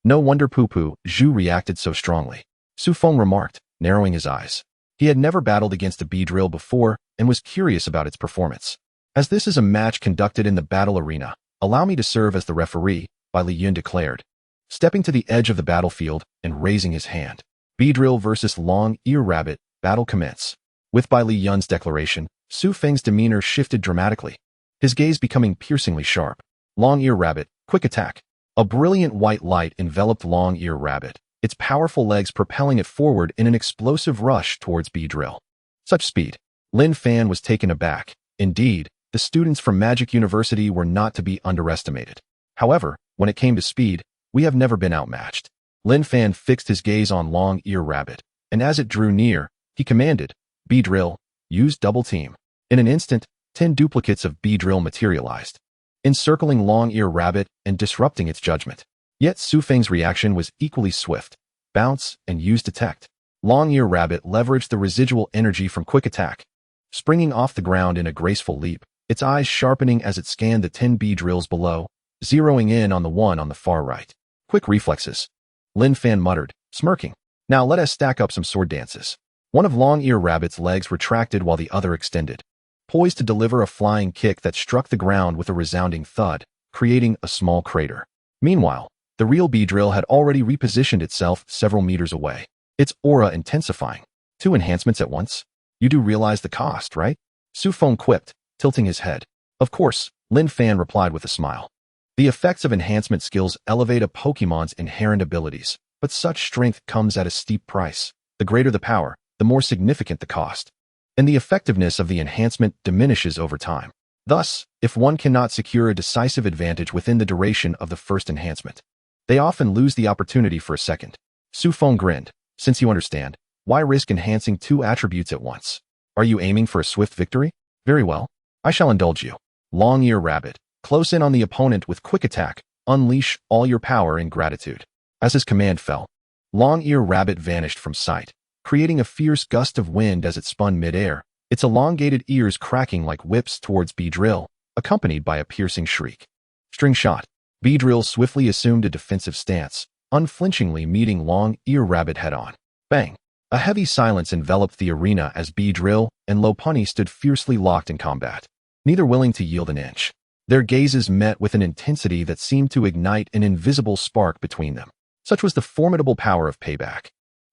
[SPEAKER 1] No wonder Poo-Poo Zhu reacted so strongly. Su Feng remarked, narrowing his eyes. He had never battled against a Beedrill before and was curious about its performance. As this is a match conducted in the battle arena, allow me to serve as the referee, Li Yun declared. Stepping to the edge of the battlefield and raising his hand. Beedrill versus Long Ear Rabbit, battle commence. With Li Yun's declaration, Su Feng's demeanor shifted dramatically, his gaze becoming piercingly sharp. Long Ear Rabbit, quick attack. A brilliant white light enveloped Long Ear Rabbit, its powerful legs propelling it forward in an explosive rush towards Beedrill. Such speed. Lin Fan was taken aback. Indeed, the students from Magic University were not to be underestimated. However, when it came to speed, we have never been outmatched. Lin Fan fixed his gaze on Long Ear Rabbit, and as it drew near, he commanded, Beedrill, use double team. In an instant, 10 duplicates of Beedrill materialized, encircling Long Ear Rabbit and disrupting its judgment. Yet Su Feng's reaction was equally swift. Bounce and use detect. Long Ear Rabbit leveraged the residual energy from quick attack, springing off the ground in a graceful leap, its eyes sharpening as it scanned the 10 Beedrills below, zeroing in on the one on the far right. Quick reflexes. Lin Fan muttered, smirking. Now let us stack up some sword dances. One of Long Ear Rabbit's legs retracted while the other extended, poised to deliver a flying kick that struck the ground with a resounding thud, creating a small crater. Meanwhile, the real Beedrill had already repositioned itself several meters away, its aura intensifying. 2 enhancements at once? You do realize the cost, right? Su Feng quipped, tilting his head. Of course, Lin Fan replied with a smile. The effects of enhancement skills elevate a Pokémon's inherent abilities, but such strength comes at a steep price. The greater the power, the more significant the cost, and the effectiveness of the enhancement diminishes over time. Thus, if one cannot secure a decisive advantage within the duration of the first enhancement, they often lose the opportunity for a second. Su Feng grinned. Since you understand, why risk enhancing 2 attributes at once? Are you aiming for a swift victory? Very well. I shall indulge you. Long Ear Rabbit, close in on the opponent with quick attack, unleash all your power in gratitude. As his command fell, Long Ear Rabbit vanished from sight, creating a fierce gust of wind as it spun mid-air, its elongated ears cracking like whips towards Beedrill, accompanied by a piercing shriek. String shot. Beedrill swiftly assumed a defensive stance, unflinchingly meeting Long Ear Rabbit head-on. Bang! A heavy silence enveloped the arena as Beedrill and Lopunny stood fiercely locked in combat, neither willing to yield an inch. Their gazes met with an intensity that seemed to ignite an invisible spark between them. Such was the formidable power of payback.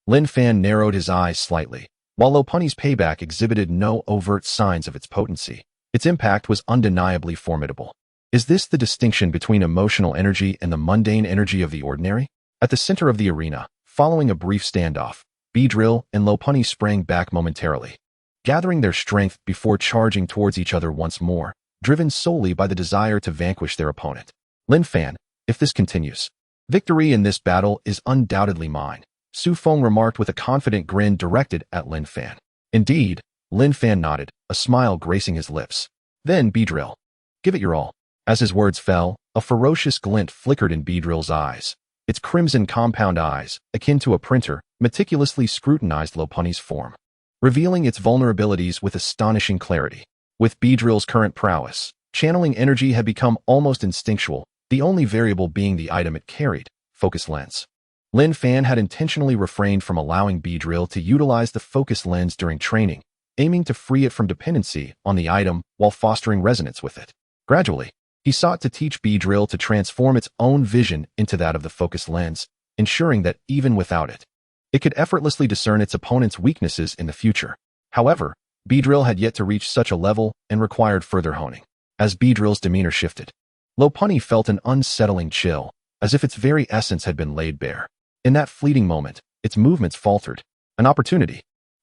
[SPEAKER 1] Lin Fan narrowed his eyes slightly, while Lopunny's payback exhibited no overt signs of its potency. Its impact was undeniably formidable. Is this the distinction between emotional energy and the mundane energy of the ordinary? At the center of the arena, following a brief standoff, Beedrill and Lopunny sprang back momentarily, gathering their strength before charging towards each other once more, driven solely by the desire to vanquish their opponent. Lin Fan, if this continues, victory in this battle is undoubtedly mine, Su Feng remarked with a confident grin directed at Lin Fan. Indeed, Lin Fan nodded, a smile gracing his lips. Then Beedrill, give it your all. As his words fell, a ferocious glint flickered in Beedrill's eyes. Its crimson compound eyes, akin to a printer, meticulously scrutinized Lopunny's form, revealing its vulnerabilities with astonishing clarity. With Beedrill's current prowess, channeling energy had become almost instinctual, the only variable being the item it carried, focus lens. Lin Fan had intentionally refrained from allowing Beedrill to utilize the focus lens during training, aiming to free it from dependency on the item while fostering resonance with it. Gradually, he sought to teach Beedrill to transform its own vision into that of the focus lens, ensuring that even without it, it could effortlessly discern its opponent's weaknesses in the future. However, Beedrill had yet to reach such a level and required further honing. As Beedrill's demeanor shifted, Lopunny felt an unsettling chill, as if its very essence had been laid bare. In that fleeting moment, its movements faltered. An opportunity.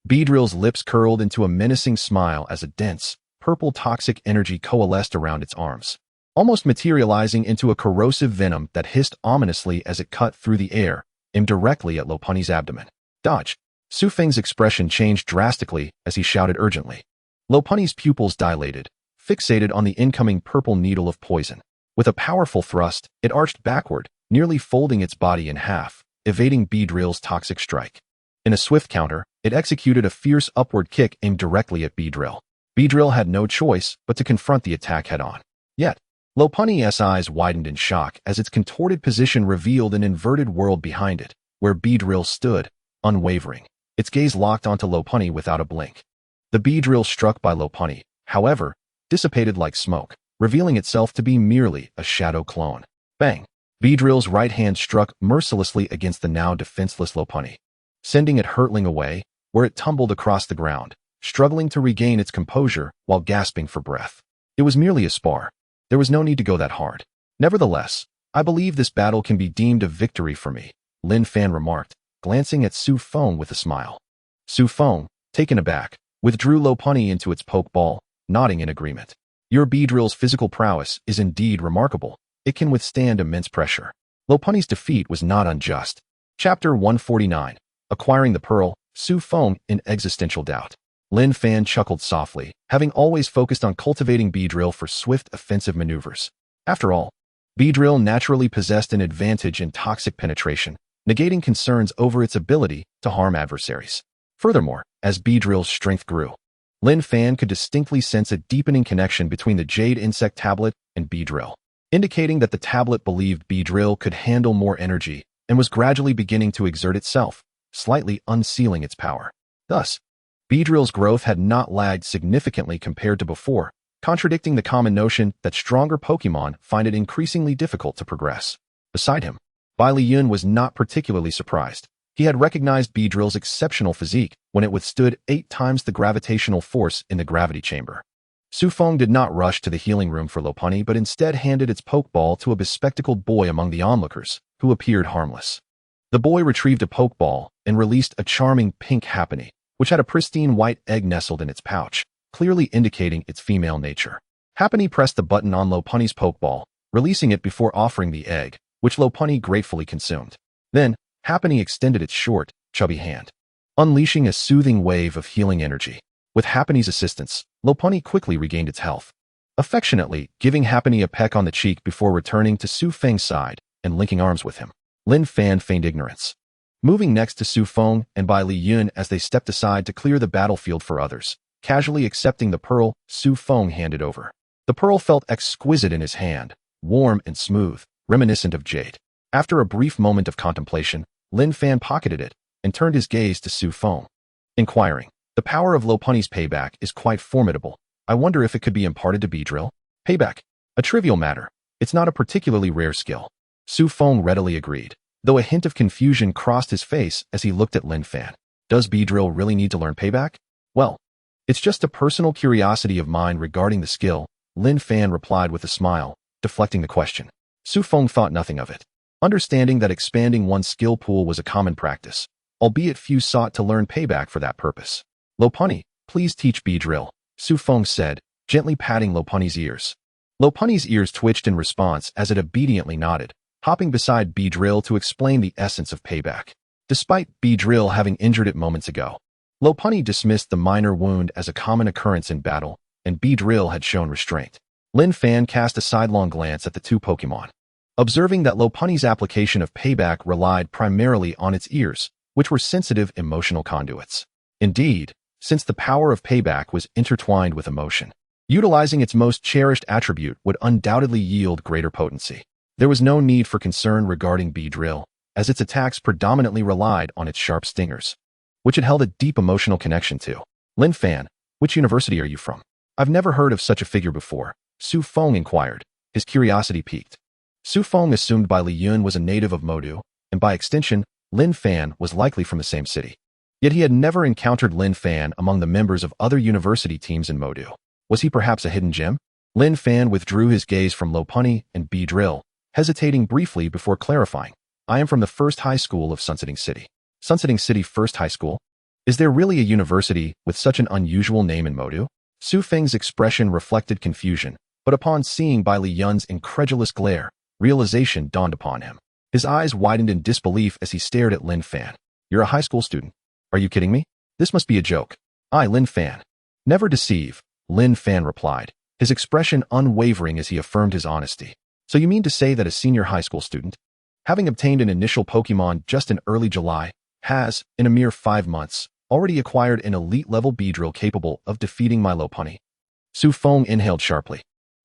[SPEAKER 1] Beedrill's lips curled into a menacing smile as a dense, purple toxic energy coalesced around its arms, almost materializing into a corrosive venom that hissed ominously as it cut through the air, aimed directly at Lopunny's abdomen. Dodge. Su Feng's expression changed drastically as he shouted urgently. Lopunny's pupils dilated, fixated on the incoming purple needle of poison. With a powerful thrust, it arched backward, nearly folding its body in half, evading Beedrill's toxic strike. In a swift counter, it executed a fierce upward kick aimed directly at Beedrill. Beedrill had no choice but to confront the attack head-on. Yet, Lopunny's eyes widened in shock as its contorted position revealed an inverted world behind it, where Beedrill stood, unwavering, its gaze locked onto Lopunny without a blink. The Beedrill struck by Lopunny, however, dissipated like smoke, revealing itself to be merely a shadow clone. Bang! Beedrill's right hand struck mercilessly against the now defenseless Lopunny, sending it hurtling away, where it tumbled across the ground, struggling to regain its composure while gasping for breath. It was merely a spar. There was no need to go that hard. Nevertheless, I believe this battle can be deemed a victory for me, Lin Fan remarked, glancing at Su Feng with a smile. Su Feng, taken aback, withdrew Lopunny into its pokeball, nodding in agreement. Your Beedrill's physical prowess is indeed remarkable. It can withstand immense pressure. Lopunny's defeat was not unjust. Chapter 149. Acquiring the Pearl, Su Feng in existential doubt. Lin Fan chuckled softly, having always focused on cultivating Beedrill for swift offensive maneuvers. After all, Beedrill naturally possessed an advantage in toxic penetration, negating concerns over its ability to harm adversaries. Furthermore, as Beedrill's strength grew, Lin Fan could distinctly sense a deepening connection between the Jade Insect tablet and Beedrill, indicating that the tablet believed Beedrill could handle more energy and was gradually beginning to exert itself, slightly unsealing its power. Thus, Beedrill's growth had not lagged significantly compared to before, contradicting the common notion that stronger Pokémon find it increasingly difficult to progress. Beside him, Bai Liyun was not particularly surprised. He had recognized Beedrill's exceptional physique when it withstood 8 times the gravitational force in the gravity chamber. Su Feng did not rush to the healing room for Lopunny, but instead handed its Pokeball to a bespectacled boy among the onlookers, who appeared harmless. The boy retrieved a Pokeball and released a charming pink Happiny, which had a pristine white egg nestled in its pouch, clearly indicating its female nature. Happiny pressed the button on Lopunny's Pokeball, releasing it before offering the egg, which Lopunny gratefully consumed. Then, Happiny extended its short, chubby hand, unleashing a soothing wave of healing energy. With Happiny's assistance, Lopunny quickly regained its health, affectionately giving Happiny a peck on the cheek before returning to Su Feng's side and linking arms with him. Lin Fan feigned ignorance, moving next to Su Feng and Bai Liyun as they stepped aside to clear the battlefield for others, casually accepting the pearl Su Feng handed over. The pearl felt exquisite in his hand, warm and smooth, reminiscent of jade. After a brief moment of contemplation, Lin Fan pocketed it and turned his gaze to Su Feng, inquiring, "The power of Lopunny's payback is quite formidable. I wonder if it could be imparted to Beedrill?" Payback? A trivial matter. It's not a particularly rare skill. Su Feng readily agreed, though a hint of confusion crossed his face as he looked at Lin Fan. Does Beedrill really need to learn payback? Well, it's just a personal curiosity of mine regarding the skill, Lin Fan replied with a smile, deflecting the question. Su Feng thought nothing of it, understanding that expanding one's skill pool was a common practice, albeit few sought to learn payback for that purpose. Lopunny, please teach Beedrill, Su Feng said, gently patting Lopunny's ears. Lopunny's ears twitched in response as it obediently nodded, hopping beside Beedrill to explain the essence of payback. Despite Beedrill having injured it moments ago, Lopunny dismissed the minor wound as a common occurrence in battle, and Beedrill had shown restraint. Lin Fan cast a sidelong glance at the two Pokémon, observing that Lopunny's application of payback relied primarily on its ears, which were sensitive emotional conduits. Indeed, since the power of payback was intertwined with emotion, utilizing its most cherished attribute would undoubtedly yield greater potency. There was no need for concern regarding Beedrill, as its attacks predominantly relied on its sharp stingers, which it held a deep emotional connection to. Lin Fan, which university are you from? I've never heard of such a figure before, Su Feng inquired, his curiosity piqued. Su Feng assumed Bai Liyun was a native of Modu, and by extension, Lin Fan was likely from the same city. Yet he had never encountered Lin Fan among the members of other university teams in Modu. Was he perhaps a hidden gem? Lin Fan withdrew his gaze from Lopunny and Beedrill, hesitating briefly before clarifying. I am from the First High School of Sunsetting City. Sunsetting City First High School? Is there really a university with such an unusual name in Modu? Su Feng's expression reflected confusion, but upon seeing Bai Liyun's incredulous glare, realization dawned upon him. His eyes widened in disbelief as he stared at Lin Fan. You're a high school student. Are you kidding me? This must be a joke. I, Lin Fan. Never deceive, Lin Fan replied, his expression unwavering as he affirmed his honesty. So you mean to say that a senior high school student, having obtained an initial Pokémon just in early July, has, in a mere 5 months, already acquired an elite-level Beedrill capable of defeating my Lopunny. Su Feng inhaled sharply,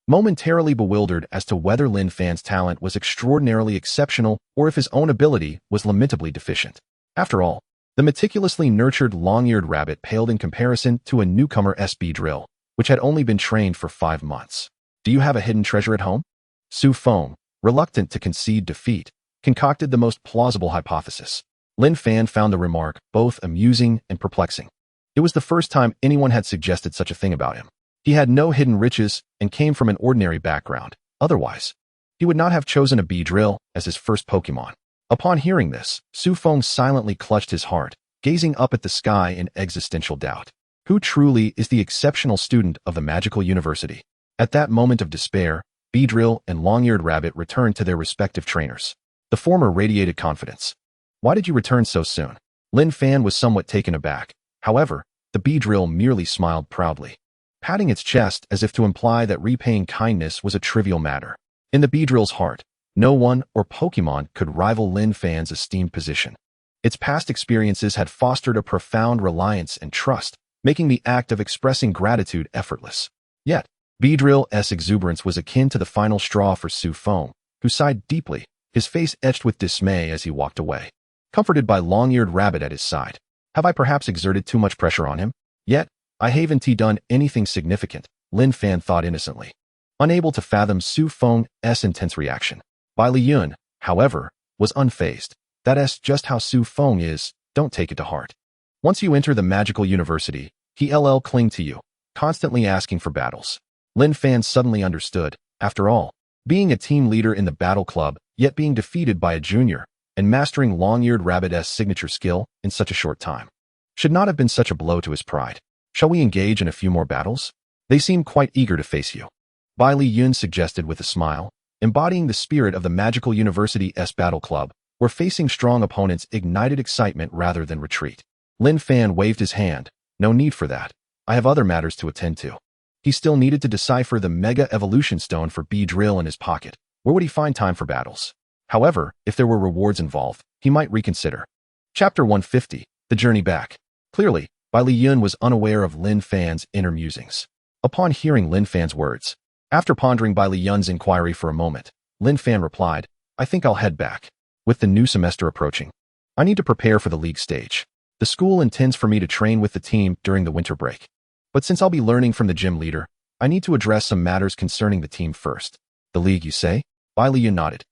[SPEAKER 1] momentarily bewildered as to whether Lin Fan's talent was extraordinarily exceptional or if his own ability was lamentably deficient. After all, the meticulously nurtured long-eared rabbit paled in comparison to a newcomer's Beedrill, which had only been trained for 5 months. Do you have a hidden treasure at home? Su Feng, reluctant to concede defeat, concocted the most plausible hypothesis. Lin Fan found the remark both amusing and perplexing. It was the first time anyone had suggested such a thing about him. He had no hidden riches and came from an ordinary background. Otherwise, he would not have chosen a Beedrill as his first Pokémon. Upon hearing this, Su Feng silently clutched his heart, gazing up at the sky in existential doubt. Who truly is the exceptional student of the magical university? At that moment of despair, Beedrill and long-eared rabbit returned to their respective trainers. The former radiated confidence. Why did you return so soon? Lin Fan was somewhat taken aback. However, the Beedrill merely smiled proudly, patting its chest as if to imply that repaying kindness was a trivial matter. In the Beedrill's heart, no one or Pokémon could rival Lin Fan's esteemed position. Its past experiences had fostered a profound reliance and trust, making the act of expressing gratitude effortless. Yet, Beedrill's exuberance was akin to the final straw for Su Feng, who sighed deeply, his face etched with dismay as he walked away, comforted by long-eared rabbit at his side. Have I perhaps exerted too much pressure on him? Yet, I haven't done anything significant, Lin Fan thought innocently, unable to fathom Su Feng's intense reaction. Bai Liyun, however, was unfazed. That's just how Su Feng is, don't take it to heart. Once you enter the magical university, he'll cling to you, constantly asking for battles. Lin Fan suddenly understood, after all, being a team leader in the battle club, yet being defeated by a junior, and mastering long-eared rabbit's signature skill in such a short time, should not have been such a blow to his pride. Shall we engage in a few more battles? They seem quite eager to face you, Bai Liyun suggested with a smile, embodying the spirit of the magical university's battle club, where facing strong opponents ignited excitement rather than retreat. Lin Fan waved his hand. No need for that. I have other matters to attend to. He still needed to decipher the Mega Evolution Stone for Beedrill in his pocket. Where would he find time for battles? However, if there were rewards involved, he might reconsider. Chapter 150, The Journey Back. Clearly, Bai Liyun was unaware of Lin Fan's inner musings. Upon hearing Lin Fan's words, after pondering Bai Liyun's inquiry for a moment, Lin Fan replied, I think I'll head back. With the new semester approaching, I need to prepare for the league stage. The school intends for me to train with the team during the winter break. But since I'll be learning from the gym leader, I need to address some matters concerning the team first. The league, you say? Bai Liyun nodded.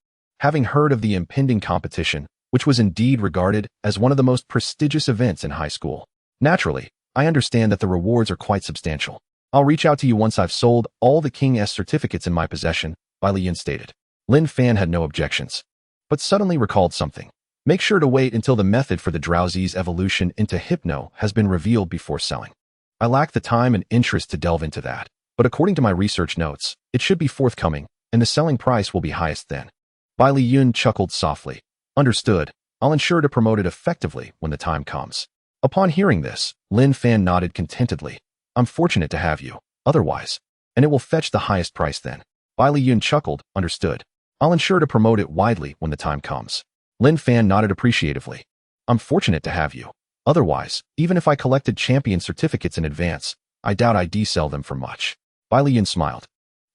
[SPEAKER 1] Having heard of the impending competition, which was indeed regarded as one of the most prestigious events in high school. Naturally, I understand that the rewards are quite substantial. I'll reach out to you once I've sold all the King's certificates in my possession, Bai Liyun stated. Lin Fan had no objections, but suddenly recalled something. Make sure to wait until the method for the Drowsy's evolution into Hypno has been revealed before selling. I lack the time and interest to delve into that, but according to my research notes, it should be forthcoming, and the selling price will be highest then. Bai Liyun chuckled softly. Understood. I'll ensure to promote it effectively when the time comes. Upon hearing this, Lin Fan nodded contentedly. I'm fortunate to have you. Otherwise, and it will fetch the highest price then. Bai Liyun chuckled. Understood. I'll ensure to promote it widely when the time comes. Lin Fan nodded appreciatively. I'm fortunate to have you. Otherwise, even if I collected champion certificates in advance, I doubt I'd sell them for much. Bai Liyun smiled.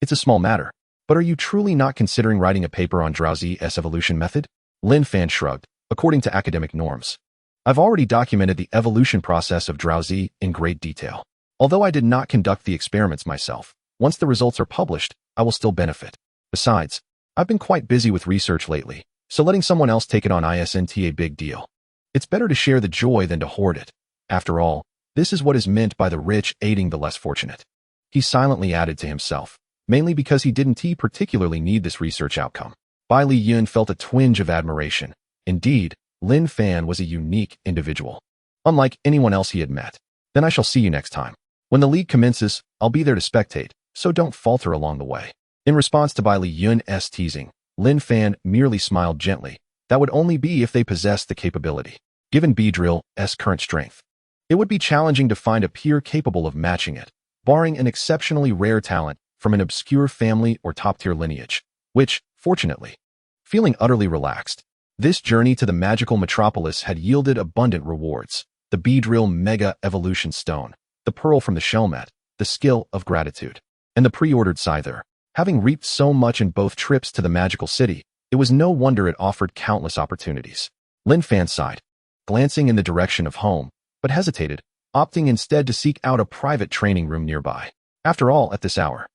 [SPEAKER 1] It's a small matter, but are you truly not considering writing a paper on Drowsy's evolution method? Lin Fan shrugged. According to academic norms, I've already documented the evolution process of Drowsy in great detail. Although I did not conduct the experiments myself, once the results are published, I will still benefit. Besides, I've been quite busy with research lately, so letting someone else take it on isn't a big deal. It's better to share the joy than to hoard it. After all, this is what is meant by the rich aiding the less fortunate. He silently added to himself, mainly because he didn't particularly need this research outcome. Bai Liyun felt a twinge of admiration. Indeed, Lin Fan was a unique individual, unlike anyone else he had met. Then I shall see you next time. When the league commences, I'll be there to spectate, so don't falter along the way. In response to Bai Liyun's teasing, Lin Fan merely smiled gently. That would only be if they possessed the capability. Given Beedrill's current strength, it would be challenging to find a peer capable of matching it, barring an exceptionally rare talent from an obscure family or top-tier lineage, which, fortunately, feeling utterly relaxed, This journey to the magical metropolis had yielded abundant rewards. The Beedrill Mega Evolution Stone, the Pearl from the Shellmet, the Skill of Gratitude, and the pre-ordered Scyther. Having reaped so much in both trips to the magical city, it was no wonder it offered countless opportunities. Lin Fan sighed, glancing in the direction of home, but hesitated, opting instead to seek out a private training room nearby. After all, at this hour,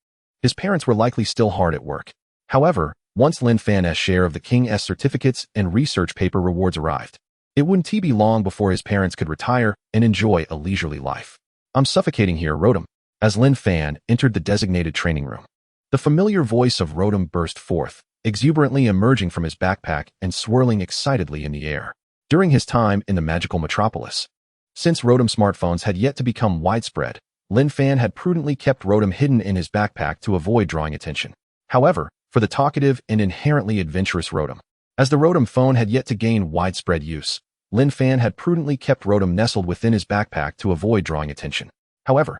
[SPEAKER 1] his parents were likely still hard at work. However, once Lin Fan's share of the King's certificates and research paper rewards arrived, it wouldn't be long before his parents could retire and enjoy a leisurely life. "I'm suffocating here, Rotom," as Lin Fan entered the designated training room. The familiar voice of Rotom burst forth, exuberantly emerging from his backpack and swirling excitedly in the air. During his time in the magical metropolis, since Rotom smartphones had yet to become widespread, Lin Fan had prudently kept Rotom hidden in his backpack to avoid drawing attention. However, for the talkative and inherently adventurous Rotom, as the Rotom phone had yet to gain widespread use, Lin Fan had prudently kept Rotom nestled within his backpack to avoid drawing attention. However,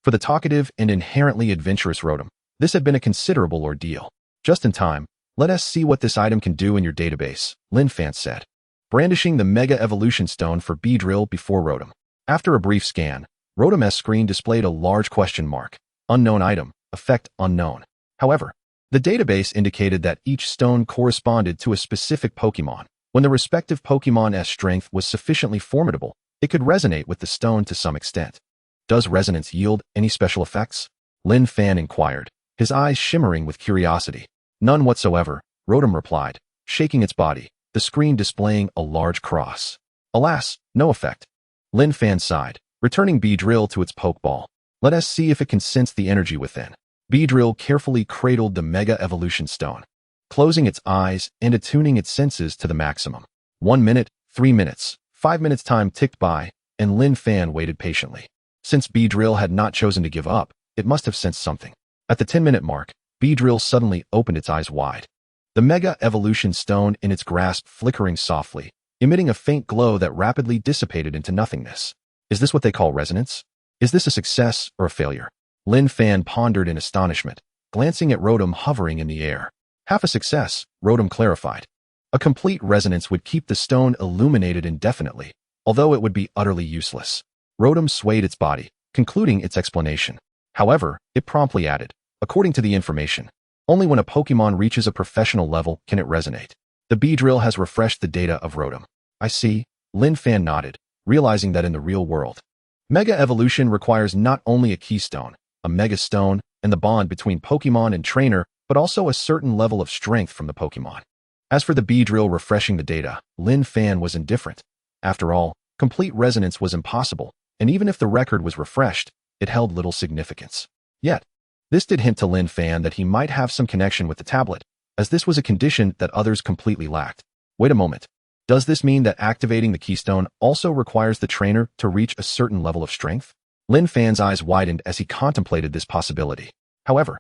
[SPEAKER 1] for the talkative and inherently adventurous Rotom, this had been a considerable ordeal. "Just in time, let us see what this item can do in your database," Lin Fan said, brandishing the Mega Evolution Stone for Beedrill before Rotom. After a brief scan, Rotom's screen displayed a large question mark. Unknown item, effect unknown. However, the database indicated that each stone corresponded to a specific Pokémon. When the respective Pokémon's strength was sufficiently formidable, it could resonate with the stone to some extent. "Does resonance yield any special effects?" Lin Fan inquired, his eyes shimmering with curiosity. "None whatsoever," Rotom replied, shaking its body, the screen displaying a large cross. "Alas, no effect." Lin Fan sighed, returning Beedrill to its Pokeball. "Let us see if it can sense the energy within." Beedrill carefully cradled the Mega Evolution Stone, closing its eyes and attuning its senses to the maximum. 1 minute, 3 minutes, 5 minutes time ticked by, and Lin Fan waited patiently. Since Beedrill had not chosen to give up, it must have sensed something. At the 10-minute mark, Beedrill suddenly opened its eyes wide, the Mega Evolution Stone in its grasp flickering softly, emitting a faint glow that rapidly dissipated into nothingness. "Is this what they call resonance? Is this a success or a failure?" Lin Fan pondered in astonishment, glancing at Rotom hovering in the air. "Half a success," Rotom clarified. "A complete resonance would keep the stone illuminated indefinitely, although it would be utterly useless." Rotom swayed its body, concluding its explanation. However, it promptly added, "According to the information, only when a Pokémon reaches a professional level can it resonate." The Beedrill has refreshed the data of Rotom. "I see," Lin Fan nodded, realizing that in the real world, Mega Evolution requires not only a keystone, a Mega Stone, and the bond between Pokémon and trainer, but also a certain level of strength from the Pokémon. As for the Beedrill refreshing the data, Lin Fan was indifferent. After all, complete resonance was impossible, and even if the record was refreshed, it held little significance. Yet, this did hint to Lin Fan that he might have some connection with the tablet, as this was a condition that others completely lacked. "Wait a moment. Does this mean that activating the keystone also requires the trainer to reach a certain level of strength?" Lin Fan's eyes widened as he contemplated this possibility. However,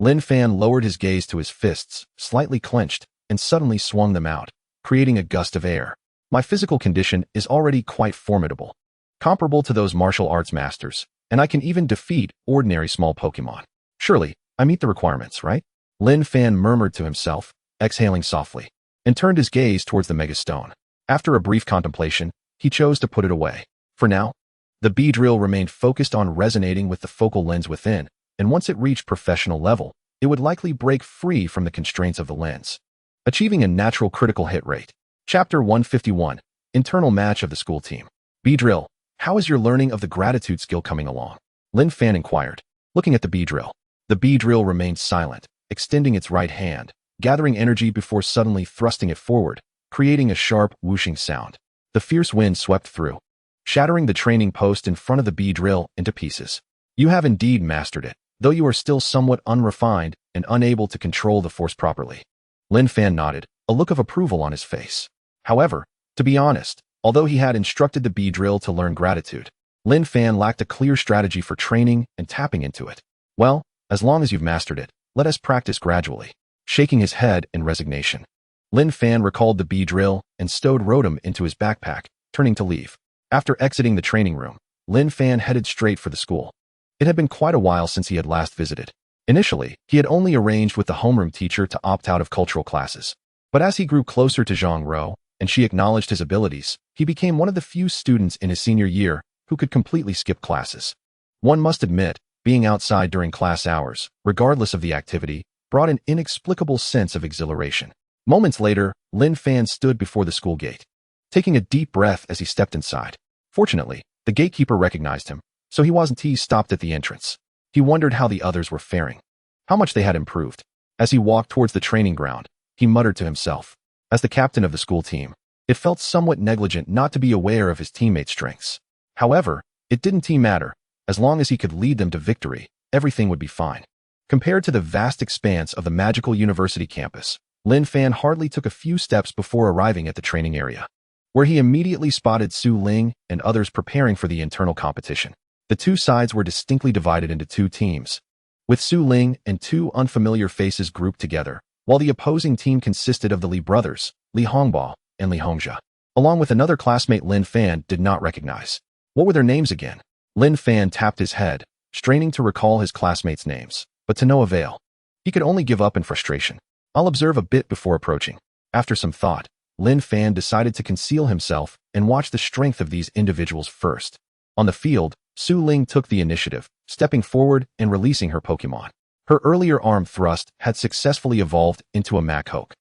[SPEAKER 1] Lin Fan lowered his gaze to his fists, slightly clenched, and suddenly swung them out, creating a gust of air. "My physical condition is already quite formidable, comparable to those martial arts masters, and I can even defeat ordinary small Pokémon. Surely, I meet the requirements, right?" Lin Fan murmured to himself, exhaling softly, and turned his gaze towards the Mega Stone. After a brief contemplation, he chose to put it away. For now, the Beedrill remained focused on resonating with the focal lens within, and once it reached professional level, it would likely break free from the constraints of the lens, achieving a natural critical hit rate. Chapter 151, Internal Match of the School Team. "Beedrill, how is your learning of the gratitude skill coming along?" Lin Fan inquired, looking at the Beedrill. The Beedrill remained silent, extending its right hand, gathering energy before suddenly thrusting it forward, creating a sharp, whooshing sound. The fierce wind swept through, shattering the training post in front of the Beedrill into pieces. "You have indeed mastered it, though you are still somewhat unrefined and unable to control the force properly." Lin Fan nodded, a look of approval on his face. However, to be honest, although he had instructed the Beedrill to learn gratitude, Lin Fan lacked a clear strategy for training and tapping into it. "Well, as long as you've mastered it, let us practice gradually." Shaking his head in resignation, Lin Fan recalled the Beedrill and stowed Rotom into his backpack, turning to leave. After exiting the training room, Lin Fan headed straight for the school. It had been quite a while since he had last visited. Initially, he had only arranged with the homeroom teacher to opt out of cultural classes. But as he grew closer to Zhang Ro, and she acknowledged his abilities, he became one of the few students in his senior year who could completely skip classes. One must admit, being outside during class hours, regardless of the activity, brought an inexplicable sense of exhilaration. Moments later, Lin Fan stood before the school gate, taking a deep breath as he stepped inside. Fortunately, the gatekeeper recognized him, so he stopped at the entrance. He wondered how the others were faring, how much they had improved. As he walked towards the training ground, he muttered to himself. As the captain of the school team, it felt somewhat negligent not to be aware of his teammates' strengths. However, it didn't matter. As long as he could lead them to victory, everything would be fine. Compared to the vast expanse of the magical university campus, Lin Fan hardly took a few steps before arriving at the training area, where he immediately spotted Su Ling and others preparing for the internal competition. The two sides were distinctly divided into two teams, with Su Ling and two unfamiliar faces grouped together, while the opposing team consisted of the Li brothers, Li Hongbao and Li Hongjia, along with another classmate Lin Fan did not recognize. What were their names again? Lin Fan tapped his head, straining to recall his classmates' names, but to no avail. He could only give up in frustration. I'll observe a bit before approaching. After some thought, Lin Fan decided to conceal himself and watch the strength of these individuals first. On the field, Su Ling took the initiative, stepping forward and releasing her Pokémon. Her earlier arm thrust had successfully evolved into a Machoke,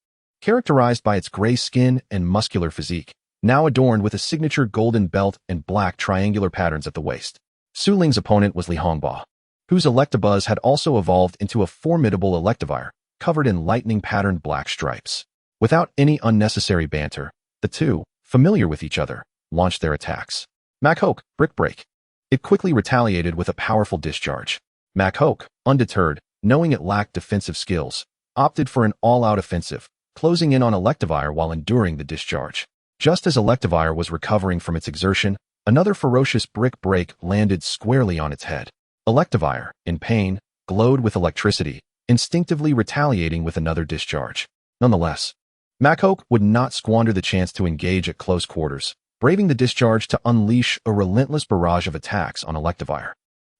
[SPEAKER 1] characterized by its gray skin and muscular physique, now adorned with a signature golden belt and black triangular patterns at the waist. Su Ling's opponent was Li Hongbao, whose Electabuzz had also evolved into a formidable Electivire, covered in lightning-patterned black stripes. Without any unnecessary banter, the two, familiar with each other, launched their attacks. Machoke, Brick Break. It quickly retaliated with a powerful discharge. Machoke, undeterred, knowing it lacked defensive skills, opted for an all-out offensive, closing in on Electivire while enduring the discharge. Just as Electivire was recovering from its exertion, another ferocious Brick Break landed squarely on its head. Electivire, in pain, glowed with electricity, instinctively retaliating with another discharge. Nonetheless, Machoke would not squander the chance to engage at close quarters, braving the discharge to unleash a relentless barrage of attacks on Electivire.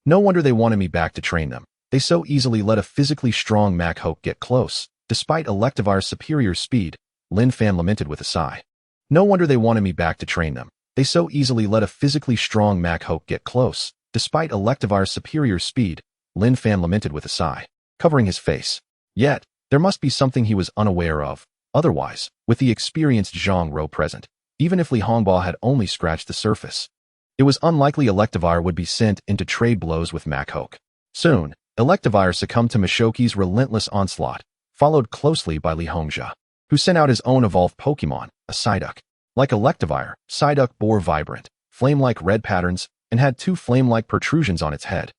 [SPEAKER 1] No wonder they wanted me back to train them. They so easily let a physically strong Machoke get close. Despite Electivire's superior speed, Lin Fan lamented with a sigh. No wonder they wanted me back to train them. They so easily let a physically strong Machoke get close. Despite Electivire's superior speed, Lin Fan lamented with a sigh, covering his face. Yet, there must be something he was unaware of. Otherwise, with the experienced Zhang Ro present, even if Li Hongbao had only scratched the surface, it was unlikely Electivire would be sent into trade blows with Machoke. Soon, Electivire succumbed to Machoke's relentless onslaught, followed closely by Li Hongjia, who sent out his own evolved Pokémon, a Psyduck. Like Electivire, Psyduck bore vibrant, flame-like red patterns and had two flame-like protrusions on its head,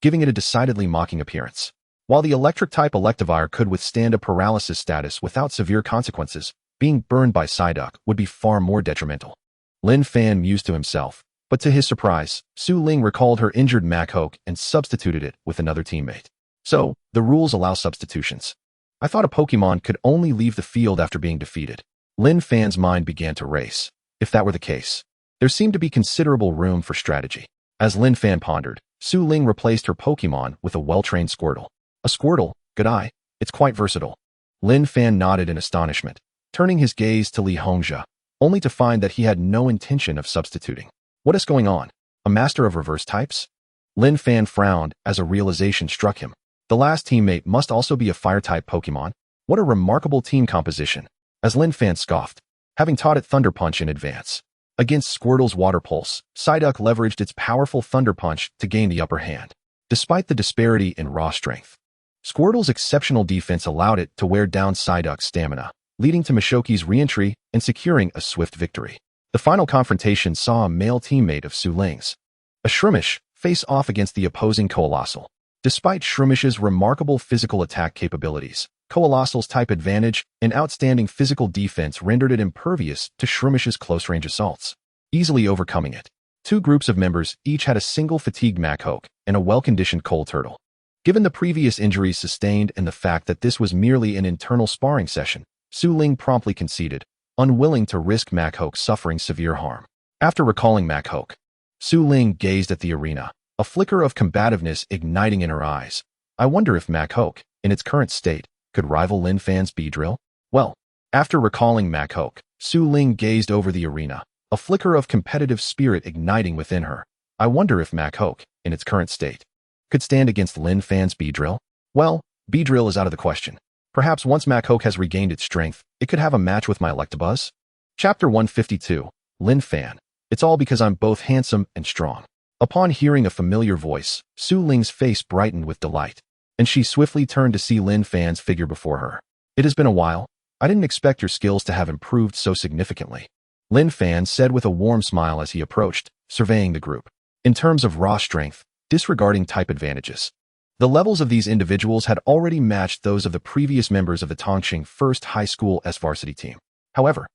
[SPEAKER 1] giving it a decidedly mocking appearance. While the electric-type Electivire could withstand a paralysis status without severe consequences, being burned by Psyduck would be far more detrimental. Lin Fan mused to himself, but to his surprise, Su Ling recalled her injured Machoke and substituted it with another teammate. So, the rules allow substitutions. I thought a Pokémon could only leave the field after being defeated. Lin Fan's mind began to race. If that were the case, there seemed to be considerable room for strategy. As Lin Fan pondered, Su Ling replaced her Pokémon with a well-trained Squirtle. A Squirtle? Good eye. It's quite versatile. Lin Fan nodded in astonishment, turning his gaze to Li Hongjia, only to find that he had no intention of substituting. What is going on? A master of reverse types? Lin Fan frowned as a realization struck him. The last teammate must also be a fire-type Pokémon. What a remarkable team composition. As Lin Fan scoffed, having taught it Thunder Punch in advance. Against Squirtle's Water Pulse, Psyduck leveraged its powerful Thunder Punch to gain the upper hand. Despite the disparity in raw strength, Squirtle's exceptional defense allowed it to wear down Psyduck's stamina, leading to Machoke's re-entry and securing a swift victory. The final confrontation saw a male teammate of Su Ling's, a Shroomish, face off against the opposing Coalossal. Despite Shroomish's remarkable physical attack capabilities, Coalossal's type advantage and outstanding physical defense rendered it impervious to Shroomish's close-range assaults, easily overcoming it. Two groups of members each had a single fatigued Machoke and a well-conditioned Coal Turtle. Given the previous injuries sustained and the fact that this was merely an internal sparring session, Su Ling promptly conceded, unwilling to risk Machoke suffering severe harm. After recalling Machoke, Su Ling gazed at the arena, a flicker of combativeness igniting in her eyes. I wonder if Machoke, in its current state, could rival Lin Fan's Beedrill? Well, after recalling Machoke, Su Ling gazed over the arena, a flicker of competitive spirit igniting within her. I wonder if Machoke, in its current state, could stand against Lin Fan's Beedrill? Well, Beedrill is out of the question. Perhaps once Machoke has regained its strength, it could have a match with my Electabuzz? Chapter 152, Lin Fan. It's all because I'm both handsome and strong. Upon hearing a familiar voice, Su Ling's face brightened with delight, and she swiftly turned to see Lin Fan's figure before her. It has been a while. I didn't expect your skills to have improved so significantly, Lin Fan said with a warm smile as he approached, surveying the group. In terms of raw strength, disregarding type advantages, the levels of these individuals had already matched those of the previous members of the Tongqing First High School S varsity team. However,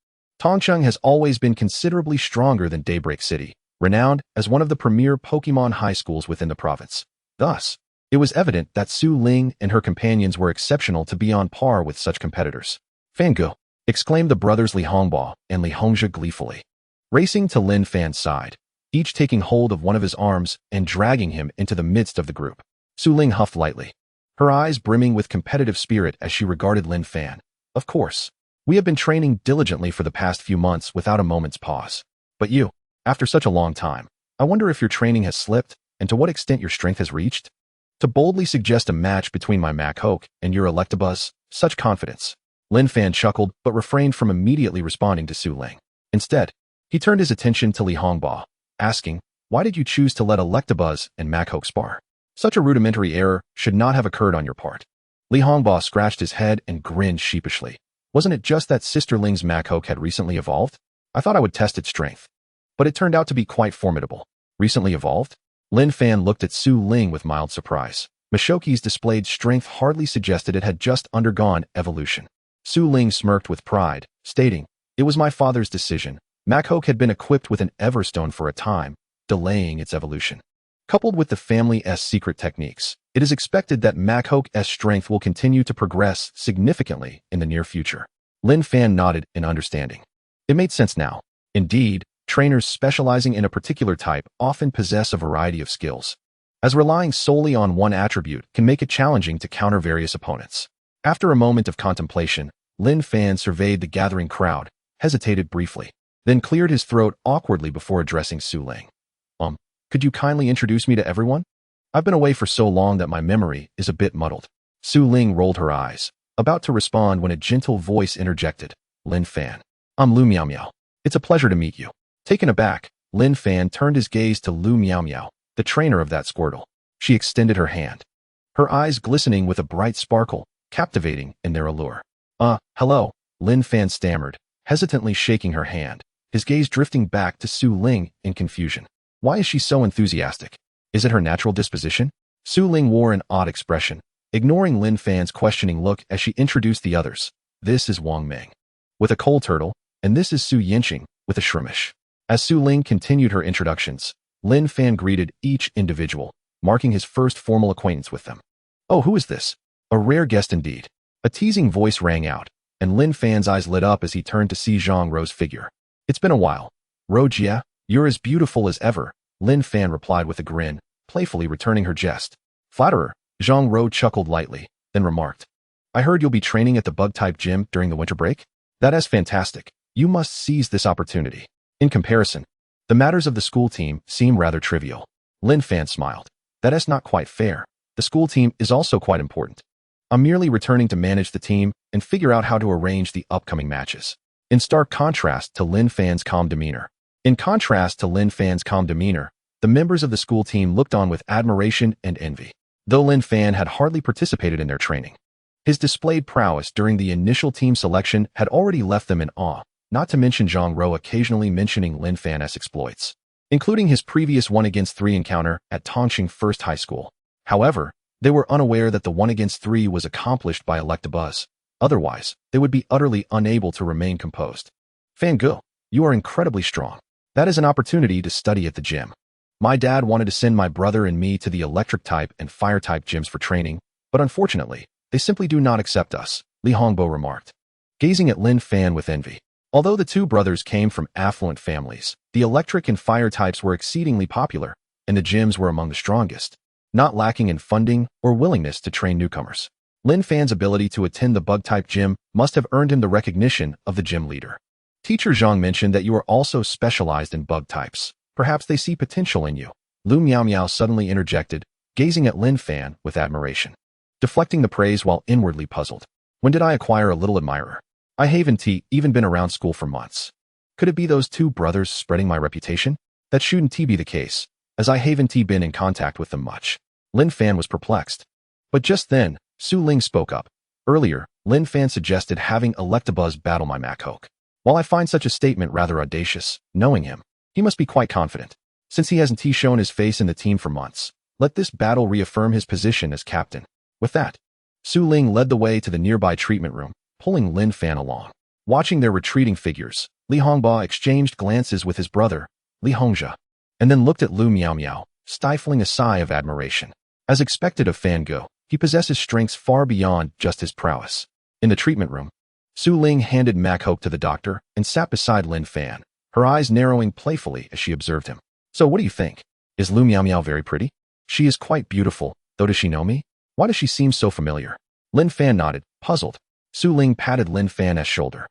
[SPEAKER 1] Tongqing has always been considerably stronger than Daybreak City, renowned as one of the premier Pokémon high schools within the province. Thus, it was evident that Su Ling and her companions were exceptional to be on par with such competitors. Fangirl, exclaimed the brothers Li Hongbo and Li Hongzhe gleefully, racing to Lin Fan's side, each taking hold of one of his arms and dragging him into the midst of the group. Su Ling huffed lightly, her eyes brimming with competitive spirit as she regarded Lin Fan. Of course, we have been training diligently for the past few months without a moment's pause. But you, after such a long time, I wonder if your training has slipped and to what extent your strength has reached? To boldly suggest a match between my Machoke and your Electabuzz, such confidence. Lin Fan chuckled but refrained from immediately responding to Su Ling. Instead, he turned his attention to Li Hongbo, asking, why did you choose to let Electabuzz and Machoke spar? Such a rudimentary error should not have occurred on your part. Li Hongbo scratched his head and grinned sheepishly. Wasn't it just that Sister Ling's Machoke had recently evolved? I thought I would test its strength. But it turned out to be quite formidable. Recently evolved? Lin Fan looked at Su Ling with mild surprise. Machoke's displayed strength hardly suggested it had just undergone evolution. Su Ling smirked with pride, stating, it was my father's decision. Machoke had been equipped with an Everstone for a time, delaying its evolution. Coupled with the family's secret techniques, it is expected that Machoke's strength will continue to progress significantly in the near future. Lin Fan nodded in understanding. It made sense now. Indeed, trainers specializing in a particular type often possess a variety of skills, as relying solely on one attribute can make it challenging to counter various opponents. After a moment of contemplation, Lin Fan surveyed the gathering crowd, hesitated briefly, then cleared his throat awkwardly before addressing Su Ling. Could you kindly introduce me to everyone? I've been away for so long that my memory is a bit muddled. Su Ling rolled her eyes, about to respond when a gentle voice interjected. Lin Fan. I'm Lu Miao Miao. It's a pleasure to meet you. Taken aback, Lin Fan turned his gaze to Lu Miao Miao, the trainer of that Squirtle. She extended her hand, her eyes glistening with a bright sparkle, captivating in their allure. Hello, Lin Fan stammered, hesitantly shaking her hand, his gaze drifting back to Su Ling in confusion. Why is she so enthusiastic? Is it her natural disposition? Su Ling wore an odd expression, ignoring Lin Fan's questioning look as she introduced the others. This is Wang Ming, with a coal turtle, and this is Su Yinqing, with a shrimish. As Su Ling continued her introductions, Lin Fan greeted each individual, marking his first formal acquaintance with them. Oh, who is this? A rare guest indeed. A teasing voice rang out, and Lin Fan's eyes lit up as he turned to see Zhang Rou's figure. It's been a while. Ro Jia, you're as beautiful as ever, Lin Fan replied with a grin, playfully returning her jest. Flatterer, Zhang Rou chuckled lightly, then remarked. I heard you'll be training at the bug-type gym during the winter break? That is fantastic. You must seize this opportunity. In comparison, the matters of the school team seem rather trivial. Lin Fan smiled. That is not quite fair. The school team is also quite important. I'm merely returning to manage the team and figure out how to arrange the upcoming matches. In stark contrast to Lin Fan's calm demeanor. The members of the school team looked on with admiration and envy, though Lin Fan had hardly participated in their training. His displayed prowess during the initial team selection had already left them in awe, not to mention Zhang Rou occasionally mentioning Lin Fan's exploits, including his previous 1-against-3 encounter at Tongqing First High School. However, they were unaware that the 1-against-3 was accomplished by Electabuzz. Otherwise, they would be utterly unable to remain composed. Fangirl, you are incredibly strong. That is an opportunity to study at the gym. My dad wanted to send my brother and me to the electric type and fire type gyms for training, but unfortunately, they simply do not accept us, Li Hongbo remarked, gazing at Lin Fan with envy. Although the two brothers came from affluent families, the electric and fire types were exceedingly popular, and the gyms were among the strongest, not lacking in funding or willingness to train newcomers. Lin Fan's ability to attend the bug-type gym must have earned him the recognition of the gym leader. Teacher Zhang mentioned that you are also specialized in bug types. Perhaps they see potential in you. Lu Miao Miao suddenly interjected, gazing at Lin Fan with admiration, deflecting the praise while inwardly puzzled. When did I acquire a little admirer? I haven't even been around school for months. Could it be those two brothers spreading my reputation? That shouldn't be the case, as I haven't been in contact with them much. Lin Fan was perplexed. But just then, Su Ling spoke up. Earlier, Lin Fan suggested having Electabuzz battle my Machoke. While I find such a statement rather audacious, knowing him, he must be quite confident. Since he hasn't shown his face in the team for months, let this battle reaffirm his position as captain. With that, Su Ling led the way to the nearby treatment room, pulling Lin Fan along. Watching their retreating figures, Li Hongba exchanged glances with his brother, Li Hongzhe, and then looked at Lu Miao Miao, stifling a sigh of admiration. As expected of Fan Go, he possesses strengths far beyond just his prowess. In the treatment room, Su Ling handed Machoke to the doctor and sat beside Lin Fan, her eyes narrowing playfully as she observed him. So what do you think? Is Lu Miao Miao very pretty? She is quite beautiful, though does she know me? Why does she seem so familiar? Lin Fan nodded, puzzled. Su Ling patted Lin Fan's shoulder,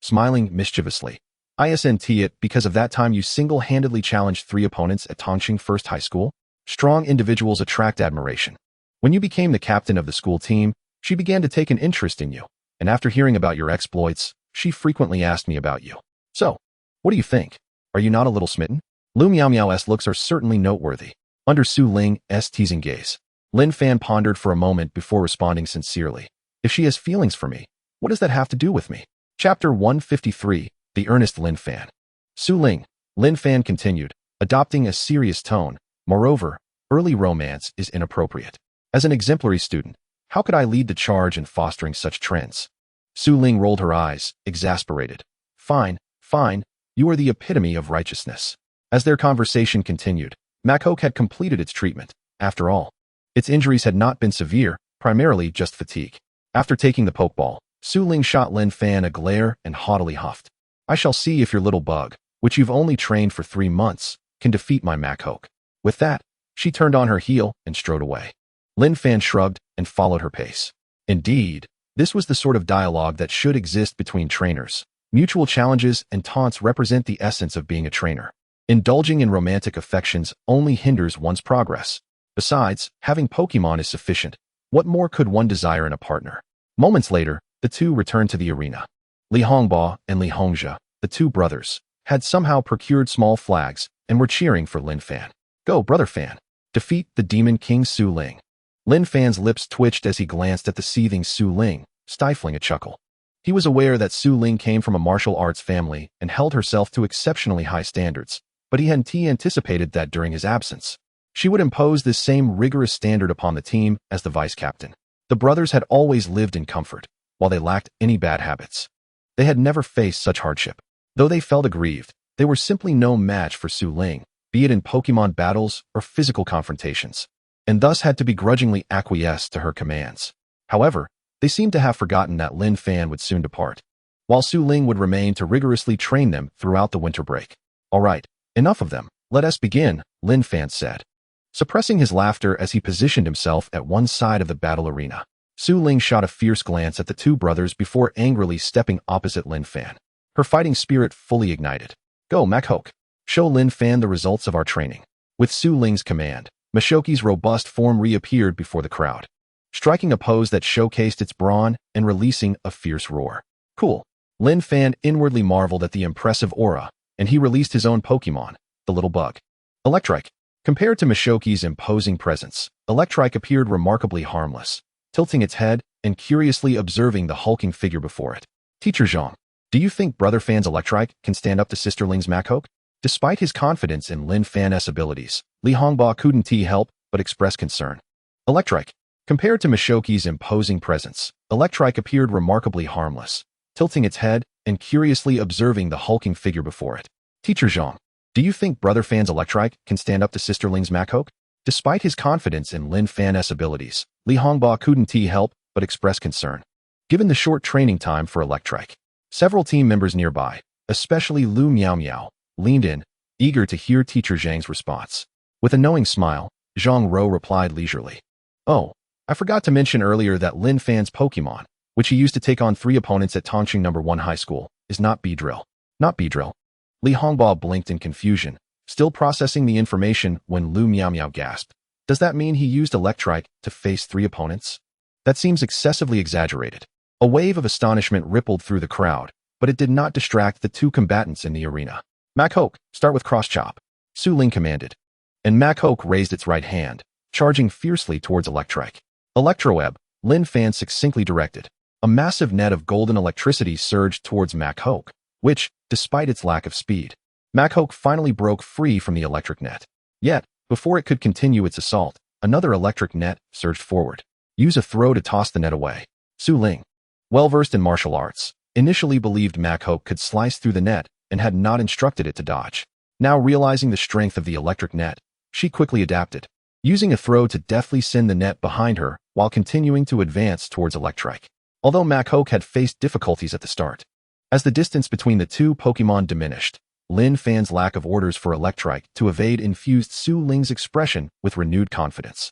[SPEAKER 1] smiling mischievously. Isn't it because of that time you single-handedly challenged 3 opponents at Tongqing First High School? Strong individuals attract admiration. When you became the captain of the school team, she began to take an interest in you, and after hearing about your exploits, she frequently asked me about you. So, what do you think? Are you not a little smitten? Lu Miao Miao's looks are certainly noteworthy. Under Su Ling's teasing gaze, Lin Fan pondered for a moment before responding sincerely. If she has feelings for me, what does that have to do with me? Chapter 153, The Earnest Lin Fan. Su Ling, Lin Fan continued, adopting a serious tone. Moreover, early romance is inappropriate. As an exemplary student, how could I lead the charge in fostering such trends? Su Ling rolled her eyes, exasperated. Fine, you are the epitome of righteousness. As their conversation continued, Machoke had completed its treatment. After all, its injuries had not been severe, primarily just fatigue. After taking the Pokeball, Su Ling shot Lin Fan a glare and haughtily huffed. I shall see if your little bug, which you've only trained for 3 months, can defeat my Machoke. With that, she turned on her heel and strode away. Lin Fan shrugged and followed her pace. Indeed, this was the sort of dialogue that should exist between trainers. Mutual challenges and taunts represent the essence of being a trainer. Indulging in romantic affections only hinders one's progress. Besides, having Pokémon is sufficient. What more could one desire in a partner? Moments later, the two returned to the arena. Li Hongba and Li Hongzhe, the two brothers, had somehow procured small flags and were cheering for Lin Fan. Go, Brother Fan! Defeat the Demon King Su Ling. Lin Fan's lips twitched as he glanced at the seething Su Ling, stifling a chuckle. He was aware that Su Ling came from a martial arts family and held herself to exceptionally high standards, but he hadn't anticipated that during his absence, she would impose this same rigorous standard upon the team as the vice-captain. The brothers had always lived in comfort, while they lacked any bad habits. They had never faced such hardship. Though they felt aggrieved, they were simply no match for Su Ling, be it in Pokémon battles or physical confrontations, and thus had to begrudgingly acquiesce to her commands. However, they seemed to have forgotten that Lin Fan would soon depart, while Su Ling would remain to rigorously train them throughout the winter break. All right, enough of them. Let us begin, Lin Fan said, suppressing his laughter as he positioned himself at one side of the battle arena. Su Ling shot a fierce glance at the two brothers before angrily stepping opposite Lin Fan, her fighting spirit fully ignited. Go, Machoke. Show Lin Fan the results of our training. With Su Ling's command, Machoke's robust form reappeared before the crowd, striking a pose that showcased its brawn and releasing a fierce roar. Cool. Lin Fan inwardly marveled at the impressive aura, and he released his own Pokémon, the little bug. Electrike. Compared to Machoke's imposing presence, Electrike appeared remarkably harmless, tilting its head and curiously observing the hulking figure before it. Teacher Zhang, do you think Brother Fan's Electrike can stand up to Sister Ling's Machoke? Despite his confidence in Lin Fan's abilities, Li Hongba couldn't help but express concern. Electrike. Compared to Machoke's imposing presence, Electrike appeared remarkably harmless, tilting its head and curiously observing the hulking figure before it. Teacher Zhang, do you think Brother Fan's Electrike can stand up to Sister Ling's Machoke? Despite his confidence in Lin Fan's abilities, Li Hongba couldn't help but express concern. Given the short training time for Electrike, several team members nearby, especially Lu Miao Miao, leaned in, eager to hear Teacher Zhang's response. With a knowing smile, Zhang Ro replied leisurely. Oh, I forgot to mention earlier that Lin Fan's Pokémon, which he used to take on 3 opponents at Tongqing No. 1 High School, is not Beedrill. Not Beedrill. Li Hongbao blinked in confusion, still processing the information when Lu Miao Miao gasped. Does that mean he used Electrike to face 3 opponents? That seems excessively exaggerated. A wave of astonishment rippled through the crowd, but it did not distract the 2 combatants in the arena. Mac-Hoke, start with cross-chop, Su Ling commanded. And Mac-Hoke raised its right hand, charging fiercely towards Electrike. Electroweb, Lin Fan succinctly directed. A massive net of golden electricity surged towards Mac-Hoke, which, despite its lack of speed, Mac-Hoke finally broke free from the electric net. Yet, before it could continue its assault, another electric net surged forward. Use a throw to toss the net away. Su Ling, well-versed in martial arts, initially believed Mac-Hoke could slice through the net and had not instructed it to dodge. Now realizing the strength of the electric net, she quickly adapted, using a throw to deftly send the net behind her while continuing to advance towards Electrike. Although Mac-Hoke had faced difficulties at the start, as the distance between the 2 Pokémon diminished, Lin Fan's lack of orders for Electrike to evade infused Su Ling's expression with renewed confidence.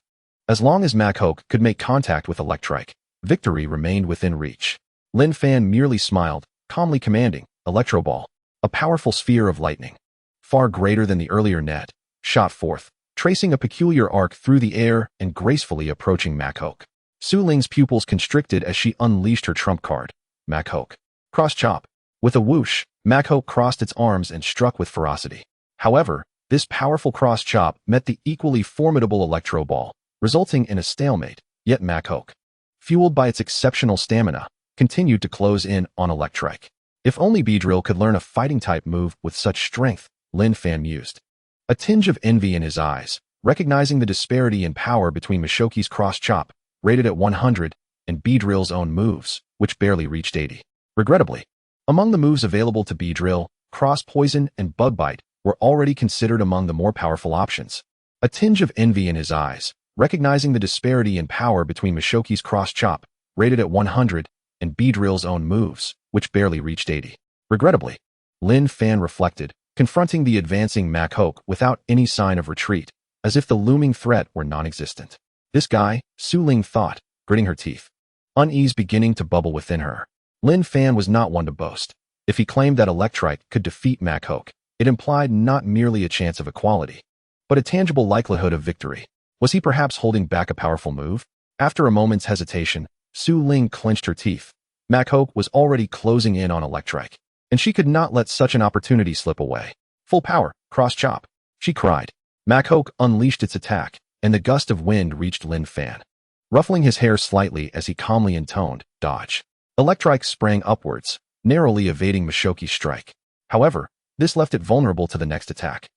[SPEAKER 1] As long as Mac-Hoke could make contact with Electrike, victory remained within reach. Lin Fan merely smiled, calmly commanding, Electro Ball, a powerful sphere of lightning, far greater than the earlier net, shot forth, tracing a peculiar arc through the air and gracefully approaching Mac-Hoke. Su Ling's pupils constricted as she unleashed her trump card, Mac-Hoke. Cross chop. With a whoosh, Mac-Hoke crossed its arms and struck with ferocity. However, this powerful cross chop met the equally formidable Electro Ball, resulting in a stalemate, yet Mac-Hoke, fueled by its exceptional stamina, continued to close in on Electrike. If only Beedrill could learn a fighting-type move with such strength, Lin Fan mused. A tinge of envy in his eyes, recognizing the disparity in power between Mishoki's cross chop, rated at 100, and Beedrill's own moves, which barely reached 80. Regrettably, among the moves available to Beedrill, Cross Poison and Bug Bite were already considered among the more powerful options. A tinge of envy in his eyes, recognizing the disparity in power between Mishoki's cross chop, rated at 100, and Beedrill's own moves, which barely reached 80. Regrettably, Lin Fan reflected, confronting the advancing Mac-Hoke without any sign of retreat, as if the looming threat were non-existent. This guy, Su Ling thought, gritting her teeth, unease beginning to bubble within her. Lin Fan was not one to boast. If he claimed that Electrike could defeat Mac-Hoke, it implied not merely a chance of equality, but a tangible likelihood of victory. Was he perhaps holding back a powerful move? After a moment's hesitation, Su Ling clenched her teeth. Mac-Hoke was already closing in on Electrike, and she could not let such an opportunity slip away. Full power, cross chop, she cried. Mac-Hoke unleashed its attack, and the gust of wind reached Lin Fan, ruffling his hair slightly as he calmly intoned, dodge. Electrike sprang upwards, narrowly evading Mishoki's strike. However, this left it vulnerable to the next attack.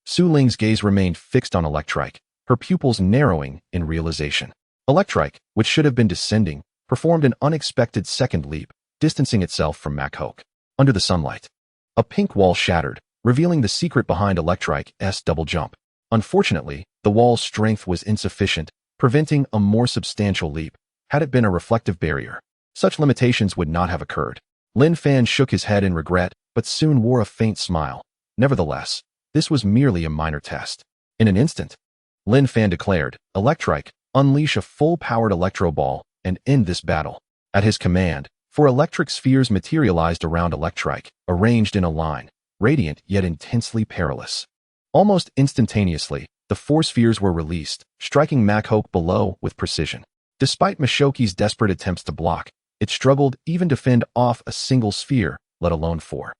[SPEAKER 1] Su Ling's gaze remained fixed on Electrike, her pupils narrowing in realization. Electrike, which should have been descending, performed an unexpected second leap, distancing itself from Mac-Hoke. Under the sunlight, a pink wall shattered, revealing the secret behind Electrike's double jump. Unfortunately, the wall's strength was insufficient, preventing a more substantial leap. Had it been a reflective barrier, such limitations would not have occurred. Lin Fan shook his head in regret, but soon wore a faint smile. Nevertheless, this was merely a minor test. In an instant, Lin Fan declared, Electrike, unleash a full-powered Electro Ball and end this battle. At his command, 4 electric spheres materialized around Electrike, arranged in a line, radiant yet intensely perilous. Almost instantaneously, the 4 spheres were released, striking Mac-Hoke below with precision. Despite Mishoki's desperate attempts to block, it struggled even to fend off a single sphere, let alone 4.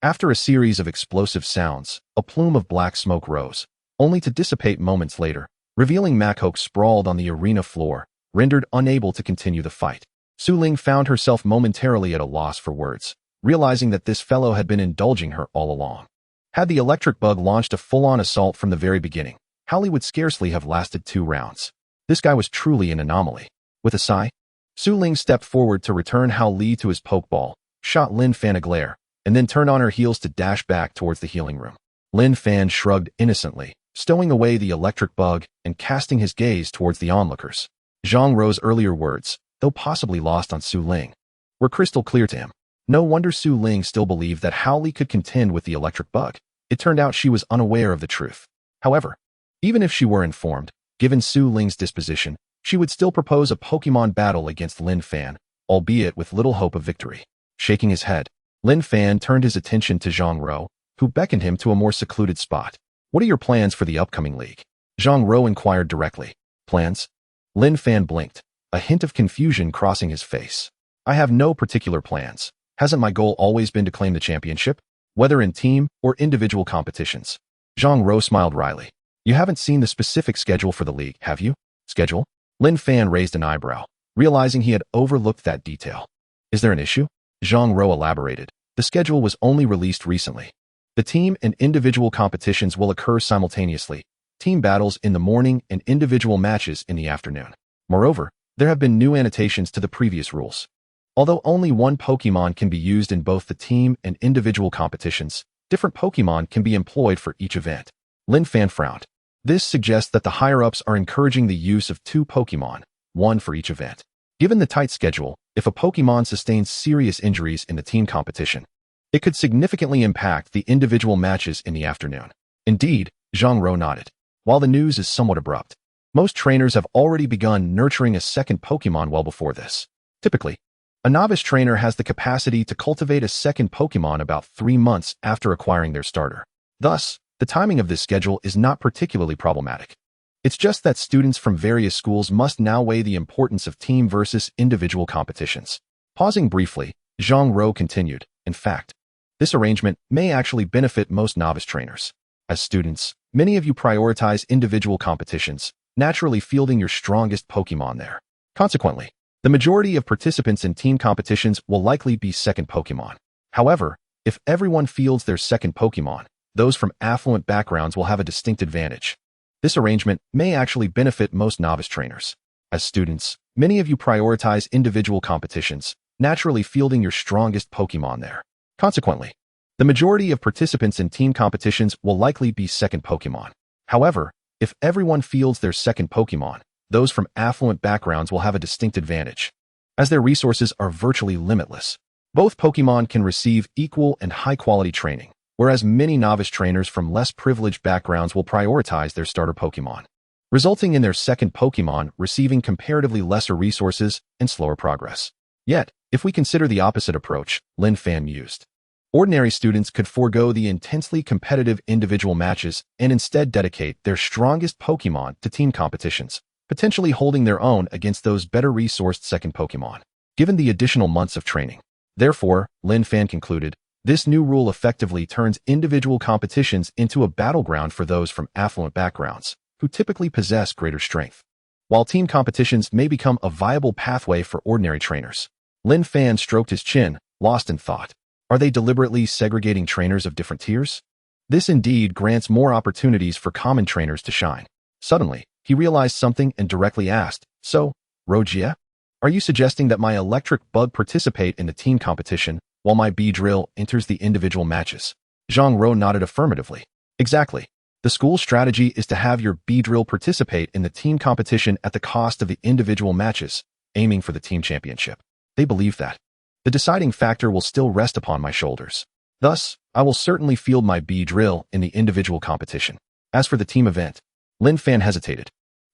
[SPEAKER 1] After a series of explosive sounds, a plume of black smoke rose, only to dissipate moments later, revealing Mac-Hoke sprawled on the arena floor, rendered unable to continue the fight. Su Ling found herself momentarily at a loss for words, realizing that this fellow had been indulging her all along. Had the electric bug launched a full-on assault from the very beginning, Howley would scarcely have lasted 2 rounds. This guy was truly an anomaly. With a sigh, Su Ling stepped forward to return Hao Li to his pokeball, shot Lin Fan a glare, and then turned on her heels to dash back towards the healing room. Lin Fan shrugged innocently, stowing away the electric bug and casting his gaze towards the onlookers. Zhang Rou's earlier words, though possibly lost on Su Ling, were crystal clear to him. No wonder Su Ling still believed that Hao Li could contend with the electric bug. It turned out she was unaware of the truth. However, even if she were informed, given Su Ling's disposition, she would still propose a Pokémon battle against Lin Fan, albeit with little hope of victory. Shaking his head, Lin Fan turned his attention to Zhang Rou, who beckoned him to a more secluded spot. What are your plans for the upcoming league? Zhang Rou inquired directly. Plans? Lin Fan blinked, a hint of confusion crossing his face. I have no particular plans. Hasn't my goal always been to claim the championship? Whether in team or individual competitions? Zhang Rou smiled wryly. You haven't seen the specific schedule for the league, have you? Schedule? Lin Fan raised an eyebrow, realizing he had overlooked that detail. Is there an issue? Zhang Rou elaborated. The schedule was only released recently. The team and individual competitions will occur simultaneously, team battles in the morning and individual matches in the afternoon. Moreover, there have been new annotations to the previous rules. Although only one Pokémon can be used in both the team and individual competitions, different Pokémon can be employed for each event. Lin Fan frowned. This suggests that the higher-ups are encouraging the use of 2 Pokémon, one for each event. Given the tight schedule, if a Pokémon sustains serious injuries in the team competition, it could significantly impact the individual matches in the afternoon. Indeed, Zhang Rou nodded. While the news is somewhat abrupt, most trainers have already begun nurturing a second Pokémon well before this. Typically, a novice trainer has the capacity to cultivate a second Pokémon about 3 months after acquiring their starter. Thus, the timing of this schedule is not particularly problematic. It's just that students from various schools must now weigh the importance of team versus individual competitions. Pausing briefly, Zhang Rou continued, in fact, this arrangement may actually benefit most novice trainers. As students, many of you prioritize individual competitions, naturally fielding your strongest Pokémon there. Consequently, the majority of participants in team competitions will likely be second Pokémon. However, if everyone fields their second Pokémon, those from affluent backgrounds will have a distinct advantage. This arrangement may actually benefit most novice trainers. As students, many of you prioritize individual competitions, naturally fielding your strongest Pokémon there. Consequently, the majority of participants in team competitions will likely be second Pokémon. However, if everyone fields their second Pokémon, those from affluent backgrounds will have a distinct advantage. As their resources are virtually limitless, both Pokémon can receive equal and high-quality training, whereas many novice trainers from less privileged backgrounds will prioritize their starter Pokémon, resulting in their second Pokémon receiving comparatively lesser resources and slower progress. Yet, if we consider the opposite approach, Lin Fan mused, ordinary students could forego the intensely competitive individual matches and instead dedicate their strongest Pokémon to team competitions, potentially holding their own against those better-resourced second Pokémon, given the additional months of training. Therefore, Lin Fan concluded, this new rule effectively turns individual competitions into a battleground for those from affluent backgrounds, who typically possess greater strength, while team competitions may become a viable pathway for ordinary trainers. Lin Fan stroked his chin, lost in thought. Are they deliberately segregating trainers of different tiers? This indeed grants more opportunities for common trainers to shine. Suddenly, he realized something and directly asked, so, Rojia, are you suggesting that my electric bug participate in the team competition, while my Beedrill enters the individual matches? Zhang Rou nodded affirmatively. Exactly. The school strategy is to have your Beedrill participate in the team competition at the cost of the individual matches, aiming for the team championship. They believe that the deciding factor will still rest upon my shoulders. Thus, I will certainly field my Beedrill in the individual competition. As for the team event, Lin Fan hesitated,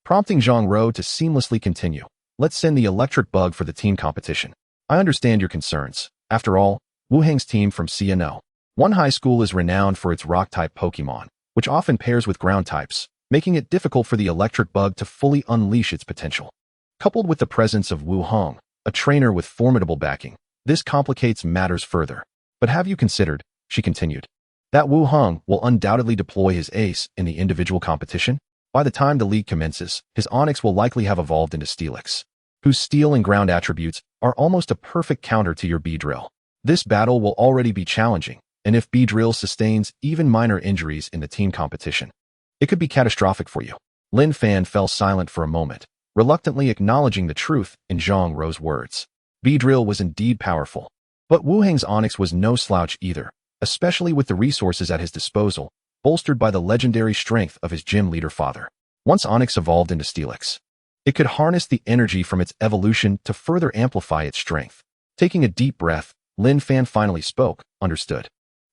[SPEAKER 1] prompting Zhang Rou to seamlessly continue. Let's send the electric bug for the team competition. I understand your concerns. After all, Wu Heng's team from CNO. One high school is renowned for its rock-type Pokémon, which often pairs with ground types, making it difficult for the electric bug to fully unleash its potential. Coupled with the presence of Wu Heng, a trainer with formidable backing, this complicates matters further. But have you considered, she continued, that Wu Heng will undoubtedly deploy his ace in the individual competition? By the time the league commences, his Onix will likely have evolved into Steelix, whose steel and ground attributes are almost a perfect counter to your Beedrill. This battle will already be challenging, and if Beedrill sustains even minor injuries in the team competition, it could be catastrophic for you. Lin Fan fell silent for a moment, reluctantly acknowledging the truth in Zhang Rou's words. Beedrill was indeed powerful, but Wu Heng's Onix was no slouch either, especially with the resources at his disposal, bolstered by the legendary strength of his gym leader father. Once Onix evolved into Steelix, it could harness the energy from its evolution to further amplify its strength. Taking a deep breath, Lin Fan finally spoke, understood.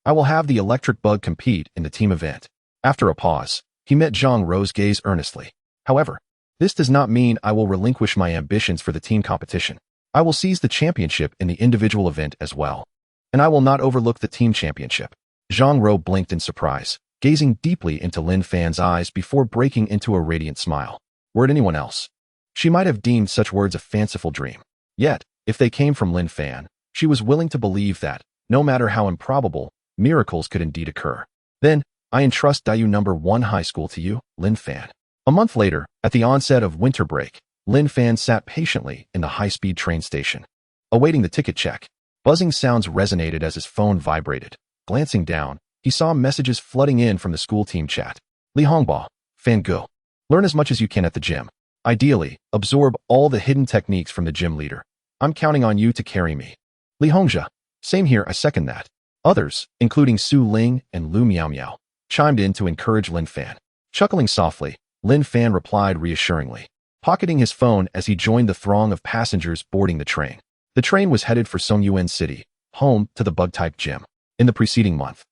[SPEAKER 1] I will have the electric bug compete in the team event. After a pause, he met Zhang Rou's gaze earnestly. However, this does not mean I will relinquish my ambitions for the team competition. I will seize the championship in the individual event as well. and I will not overlook the team championship. Zhang Rou blinked in surprise, gazing deeply into Lin Fan's eyes before breaking into a radiant smile. Were it anyone else, she might have deemed such words a fanciful dream. Yet, if they came from Lin Fan, she was willing to believe that, no matter how improbable, miracles could indeed occur. Then, I entrust Dayu number 1 high school to you, Lin Fan. A month later, at the onset of winter break, Lin Fan sat patiently in the high-speed train station, awaiting the ticket check. Buzzing sounds resonated as his phone vibrated. Glancing down, he saw messages flooding in from the school team chat. Li Hongba, Fan Gu. Learn as much as you can at the gym. Ideally, absorb all the hidden techniques from the gym leader. I'm counting on you to carry me. Li Hongzha. Same here, I second that. Others, including Su Ling and Lu Miao Miao, chimed in to encourage Lin Fan. Chuckling softly, Lin Fan replied reassuringly, pocketing his phone as he joined the throng of passengers boarding the train. The train was headed for Songyuan City, home to the bug-type gym. In the preceding month,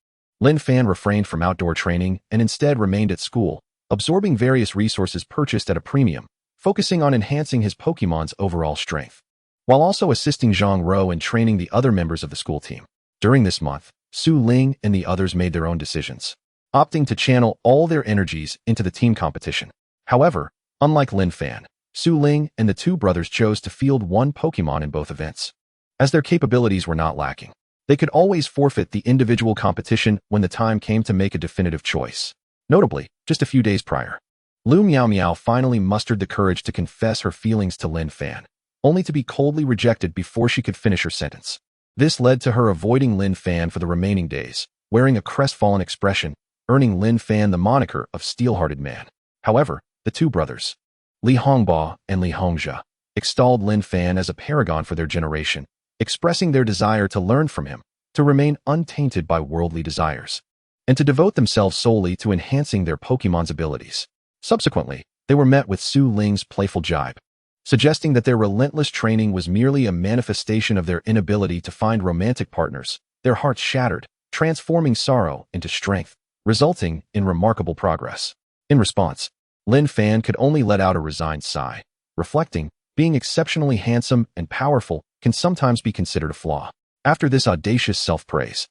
[SPEAKER 1] Lin Fan refrained from outdoor training and instead remained at school, absorbing various resources purchased at a premium, focusing on enhancing his Pokemon's overall strength, while also assisting Zhang Rou in training the other members of the school team. During this month, Su Ling and the others made their own decisions, opting to channel all their energies into the team competition. However, unlike Lin Fan, Su Ling and the two brothers chose to field one Pokemon in both events. As their capabilities were not lacking, they could always forfeit the individual competition when the time came to make a definitive choice. Notably, just a few days prior, Lu Miao Miao finally mustered the courage to confess her feelings to Lin Fan, only to be coldly rejected before she could finish her sentence. This led to her avoiding Lin Fan for the remaining days, wearing a crestfallen expression, earning Lin Fan the moniker of Steel-Hearted Man. However, the two brothers, Li Hongba and Li Hongzha, extolled Lin Fan as a paragon for their generation, expressing their desire to learn from him, to remain untainted by worldly desires, and to devote themselves solely to enhancing their Pokemon's abilities. Subsequently, they were met with Su Ling's playful jibe, suggesting that their relentless training was merely a manifestation of their inability to find romantic partners. Their hearts shattered, transforming sorrow into strength, resulting in remarkable progress. In response, Lin Fan could only let out a resigned sigh, reflecting, being exceptionally handsome and powerful can sometimes be considered a flaw. After this audacious self-praise,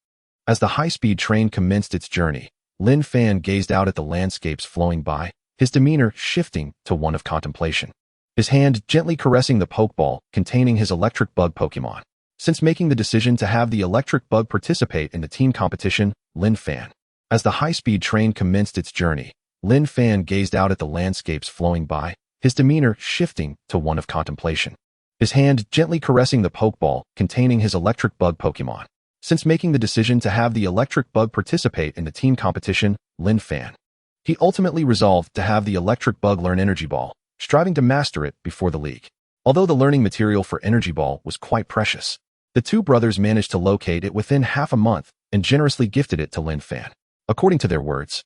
[SPEAKER 1] as the high-speed train commenced its journey, Lin Fan gazed out at the landscapes flowing by, his demeanor shifting to one of contemplation, his hand gently caressing the Pokeball containing his electric bug Pokemon. Since making the decision to have the electric bug participate in the team competition, Lin Fan. As the high-speed train commenced its journey, Lin Fan gazed out at the landscapes flowing by, his demeanor shifting to one of contemplation, his hand gently caressing the Pokeball containing his electric bug Pokemon. Since making the decision to have the electric bug participate in the team competition, Lin Fan. He ultimately resolved to have the electric bug learn Energy Ball, striving to master it before the league. Although the learning material for Energy Ball was quite precious, the two brothers managed to locate it within half a month and generously gifted it to Lin Fan. According to their words,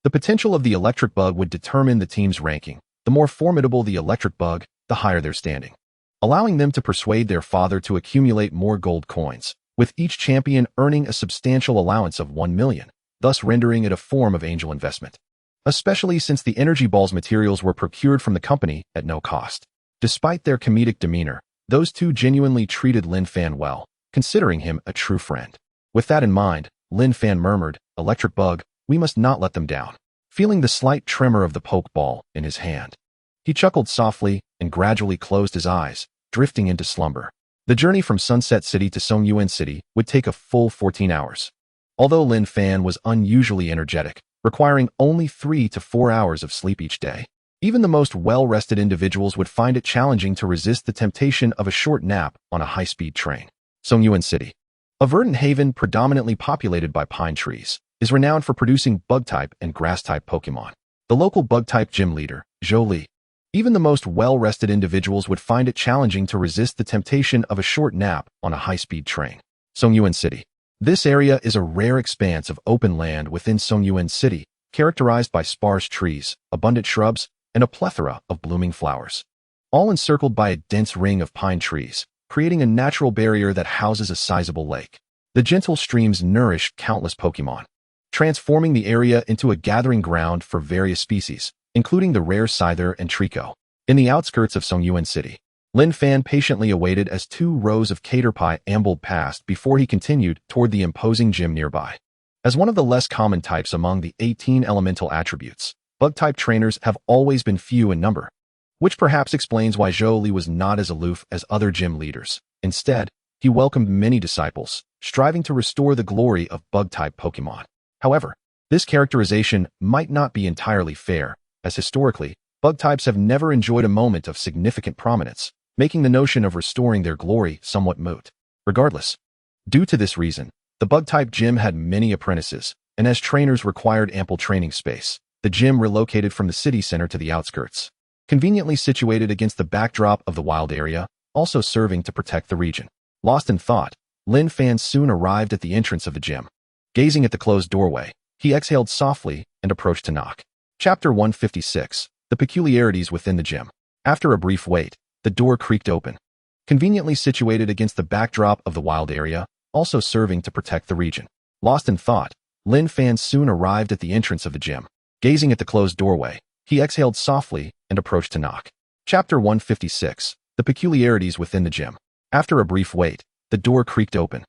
[SPEAKER 1] the potential of the electric bug would determine the team's ranking. The more formidable the electric bug, the higher their standing, allowing them to persuade their father to accumulate more gold coins, with each champion earning a substantial allowance of 1 million, thus rendering it a form of angel investment, especially since the Energy Ball's materials were procured from the company at no cost. Despite their comedic demeanor, those two genuinely treated Lin Fan well, considering him a true friend. With that in mind, Lin Fan murmured, "Electric bug, we must not let them down." Feeling the slight tremor of the Pokeball in his hand, he chuckled softly and gradually closed his eyes, drifting into slumber. The journey from Sunset City to Songyuan City would take a full 14 hours. Although Lin Fan was unusually energetic, requiring only 3 to 4 hours of sleep each day, even the most well-rested individuals would find it challenging to resist the temptation of a short nap on a high-speed train. Songyuan City, a verdant haven predominantly populated by pine trees, is renowned for producing bug-type and grass-type Pokemon. The local bug-type gym leader, Zhou Li, even the most well-rested individuals would find it challenging to resist the temptation of a short nap on a high-speed train. Songyuan City. This area is a rare expanse of open land within Songyuan City, characterized by sparse trees, abundant shrubs, and a plethora of blooming flowers, all encircled by a dense ring of pine trees, creating a natural barrier that houses a sizable lake. The gentle streams nourish countless Pokemon, transforming the area into a gathering ground for various species, including the rare Scyther and Trico. In the outskirts of Songyuan City, Lin Fan patiently awaited as 2 rows of caterpie ambled past before he continued toward the imposing gym nearby. As one of the less common types among the 18 elemental attributes, bug-type trainers have always been few in number, which perhaps explains why Zhou Li was not as aloof as other gym leaders. Instead, he welcomed many disciples, striving to restore the glory of bug-type Pokémon. However, this characterization might not be entirely fair, as historically, bug types have never enjoyed a moment of significant prominence, making the notion of restoring their glory somewhat moot. Regardless, due to this reason, the bug-type gym had many apprentices, and as trainers required ample training space, the gym relocated from the city center to the outskirts, conveniently situated against the backdrop of the wild area, also serving to protect the region. Lost in thought, Lin Fan soon arrived at the entrance of the gym. Gazing at the closed doorway, he exhaled softly and approached to knock. Chapter 156. The Peculiarities Within the Gym. After a brief wait, the door creaked open. Conveniently situated against the backdrop of the wild area, also serving to protect the region. Lost in thought, Lin Fan soon arrived at the entrance of the gym. Gazing at the closed doorway, he exhaled softly and approached to knock. Chapter 156. The Peculiarities Within the Gym. After a brief wait, the door creaked open,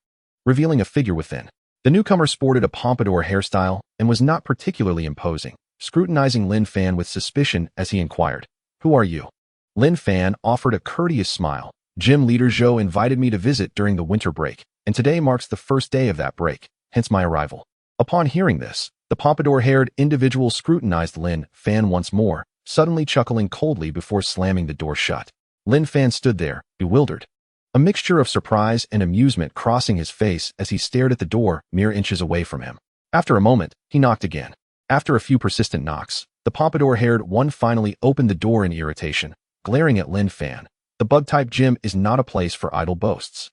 [SPEAKER 1] revealing a figure within. The newcomer sported a pompadour hairstyle and was not particularly imposing, scrutinizing Lin Fan with suspicion as he inquired, "Who are you?" Lin Fan offered a courteous smile. "Gym leader Zhou invited me to visit during the winter break, and today marks the first day of that break, hence my arrival." Upon hearing this, the pompadour-haired individual scrutinized Lin Fan once more, suddenly chuckling coldly before slamming the door shut. Lin Fan stood there, bewildered, a mixture of surprise and amusement crossing his face as he stared at the door mere inches away from him. After a moment, he knocked again. After a few persistent knocks, the pompadour-haired one finally opened the door in irritation, glaring at Lin Fan. "The bug-type gym is not a place for idle boasts.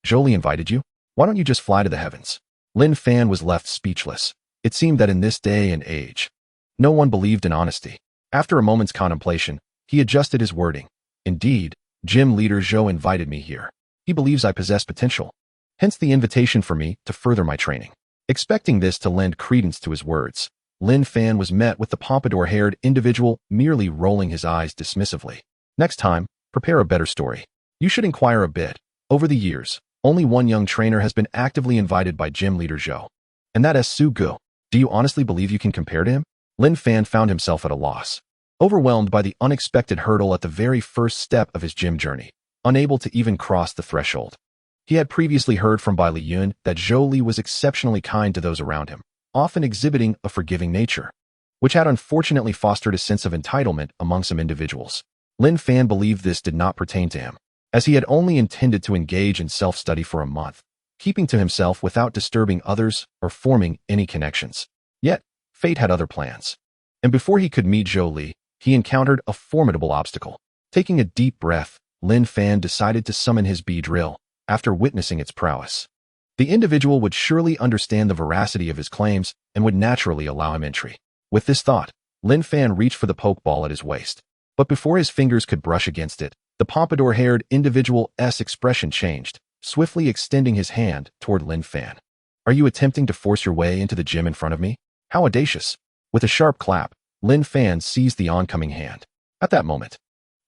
[SPEAKER 1] Zhou Li invited you? Why don't you just fly to the heavens?" Lin Fan was left speechless. It seemed that in this day and age, no one believed in honesty. After a moment's contemplation, he adjusted his wording. "Indeed, gym leader Zhou invited me here. He believes I possess potential. Hence the invitation for me to further my training." Expecting this to lend credence to his words, Lin Fan was met with the pompadour-haired individual merely rolling his eyes dismissively. "Next time, prepare a better story. You should inquire a bit. Over the years, only one young trainer has been actively invited by gym leader Zhou, and that is Su Gu. Do you honestly believe you can compare to him?" Lin Fan found himself at a loss, overwhelmed by the unexpected hurdle at the very first step of his gym journey, unable to even cross the threshold. He had previously heard from Bai Liyun that Zhou Li was exceptionally kind to those around him, often exhibiting a forgiving nature, which had unfortunately fostered a sense of entitlement among some individuals. Lin Fan believed this did not pertain to him, as he had only intended to engage in self-study for a month, keeping to himself without disturbing others or forming any connections. Yet, fate had other plans, and before he could meet Zhou Li, he encountered a formidable obstacle. Taking a deep breath, Lin Fan decided to summon his bee drill after witnessing its prowess. The individual would surely understand the veracity of his claims and would naturally allow him entry. With this thought, Lin Fan reached for the pokeball at his waist, but before his fingers could brush against it, the pompadour-haired individual's expression changed, swiftly extending his hand toward Lin Fan. "Are you attempting to force your way into the gym in front of me? How audacious!" With a sharp clap, Lin Fan seized the oncoming hand. At that moment,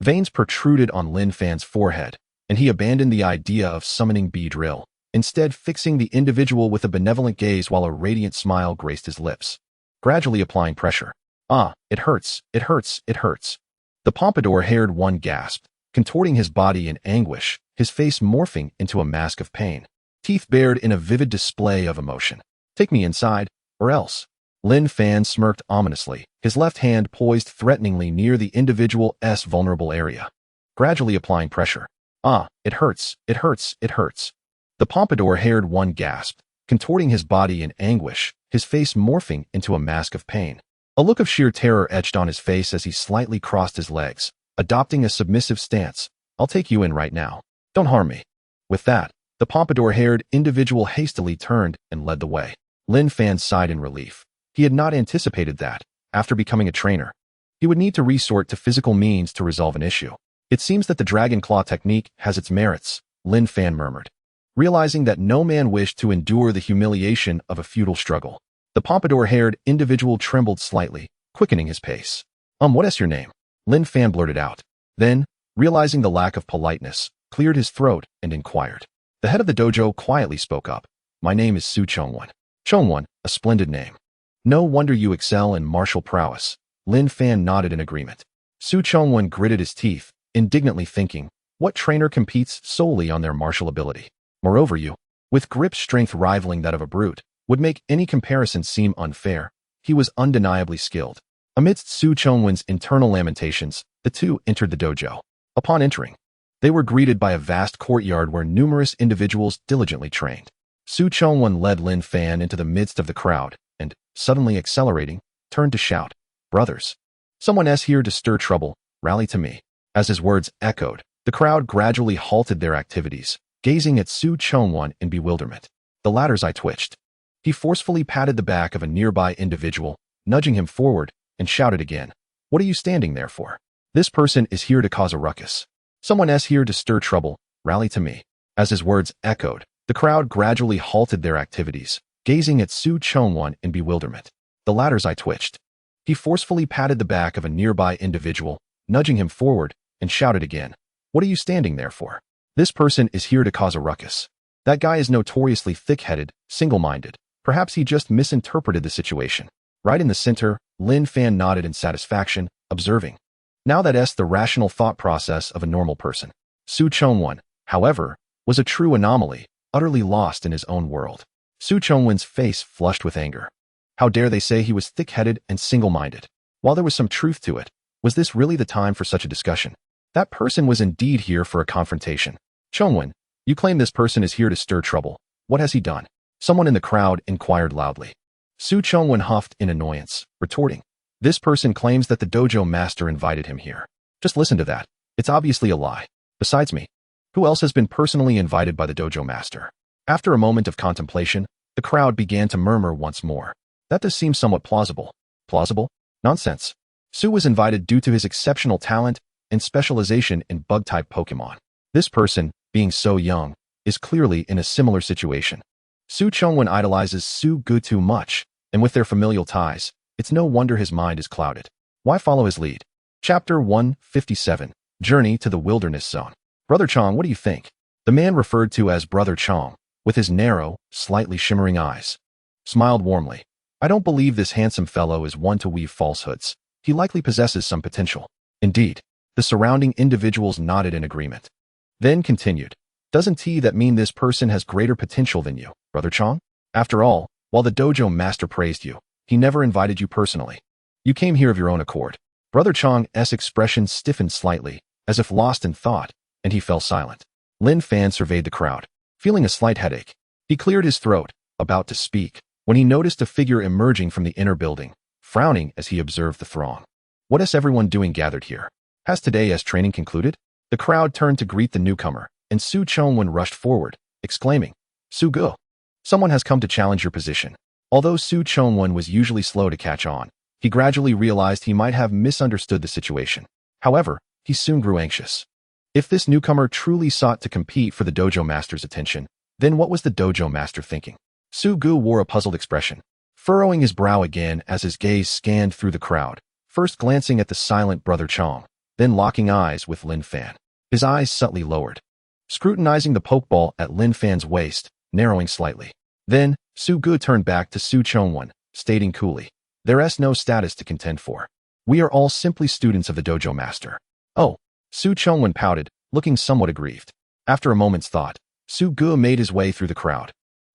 [SPEAKER 1] veins protruded on Lin Fan's forehead, and he abandoned the idea of summoning bee drill, instead fixing the individual with a benevolent gaze while a radiant smile graced his lips, gradually applying pressure. "Ah, it hurts, it hurts, it hurts." The pompadour-haired one gasped, contorting his body in anguish, his face morphing into a mask of pain, teeth bared in a vivid display of emotion. "Take me inside, or else." Lin Fan smirked ominously, his left hand poised threateningly near the individual's vulnerable area, gradually applying pressure. "Ah, it hurts, it hurts, it hurts." The pompadour-haired one gasped, contorting his body in anguish, his face morphing into a mask of pain. A look of sheer terror etched on his face as he slightly crossed his legs, adopting a submissive stance. "I'll take you in right now. Don't harm me." With that, the pompadour-haired individual hastily turned and led the way. Lin Fan sighed in relief. He had not anticipated that, after becoming a trainer, he would need to resort to physical means to resolve an issue. "It seems that the Dragon Claw technique has its merits," Lin Fan murmured, realizing that no man wished to endure the humiliation of a futile struggle. The pompadour-haired individual trembled slightly, quickening his pace. What is your name?" Lin Fan blurted out. Then, realizing the lack of politeness, cleared his throat and inquired. The head of the dojo quietly spoke up. My name is Su Chongwon. Chongwon, a splendid name. No wonder you excel in martial prowess. Lin Fan nodded in agreement. Su Chongwon gritted his teeth, indignantly thinking, what trainer competes solely on their martial ability? Moreover, you, with grip strength rivaling that of a brute, would make any comparison seem unfair. He was undeniably skilled. Amidst Su Chongwon's internal lamentations, the two entered the dojo. Upon entering, they were greeted by a vast courtyard where numerous individuals diligently trained. Su Chongwon led Lin Fan into the midst of the crowd and, suddenly accelerating, turned to shout, Brothers, someone is here to stir trouble, rally to me. As his words echoed, the crowd gradually halted their activities, gazing at Su Chongwon in bewilderment. The latter's eye twitched. He forcefully patted the back of a nearby individual, nudging him forward, and shouted again, What are you standing there for? This person is here to cause a ruckus. Someone is here to stir trouble, rally to me. As his words echoed, the crowd gradually halted their activities, gazing at Su Chongwon in bewilderment. The latter's eye twitched. He forcefully patted the back of a nearby individual, nudging him forward, and shouted again, What are you standing there for? This person is here to cause a ruckus. That guy is notoriously thick-headed, single-minded. Perhaps he just misinterpreted the situation. Right in the center, Lin Fan nodded in satisfaction, observing, Now that's the rational thought process of a normal person. Su Chongwon, however, was a true anomaly, utterly lost in his own world. Su Chongwon's face flushed with anger. How dare they say he was thick-headed and single-minded? While there was some truth to it, was this really the time for such a discussion? That person was indeed here for a confrontation. Chongwon, you claim this person is here to stir trouble. What has he done? Someone in the crowd inquired loudly. Su Chongwon huffed in annoyance, retorting, This person claims that the dojo master invited him here. Just listen to that. It's obviously a lie. Besides me, who else has been personally invited by the dojo master? After a moment of contemplation, the crowd began to murmur once more. That does seem somewhat plausible. Plausible? Nonsense. Su was invited due to his exceptional talent and specialization in bug-type Pokémon. This person, being so young, is clearly in a similar situation. Su Chongwon idolizes Su Gu too much, and with their familial ties, it's no wonder his mind is clouded. Why follow his lead? Chapter 157, Journey to the Wilderness Zone. Brother Chong, what do you think? The man referred to as Brother Chong, with his narrow, slightly shimmering eyes, smiled warmly. I don't believe this handsome fellow is one to weave falsehoods. He likely possesses some potential. Indeed, the surrounding individuals nodded in agreement. Then continued, Doesn't that mean this person has greater potential than you, Brother Chong? After all, while the dojo master praised you, he never invited you personally. You came here of your own accord. Brother Chong's expression stiffened slightly, as if lost in thought, and he fell silent. Lin Fan surveyed the crowd, feeling a slight headache. He cleared his throat, about to speak, when he noticed a figure emerging from the inner building, frowning as he observed the throng. What is everyone doing gathered here? Has today's training concluded? The crowd turned to greet the newcomer, and Su Chongwon rushed forward, exclaiming, Su Gu, someone has come to challenge your position. Although Su Chongwon was usually slow to catch on, he gradually realized he might have misunderstood the situation. However, he soon grew anxious. If this newcomer truly sought to compete for the dojo master's attention, then what was the dojo master thinking? Su Gu wore a puzzled expression, furrowing his brow again as his gaze scanned through the crowd, first glancing at the silent Brother Chong, then locking eyes with Lin Fan. His eyes subtly lowered, scrutinizing the pokeball at Lin Fan's waist, narrowing slightly. Then, Su Gu turned back to Su Chongwon, stating coolly, There's no status to contend for. We are all simply students of the dojo master. Oh, Su Chongwon pouted, looking somewhat aggrieved. After a moment's thought, Su Gu made his way through the crowd,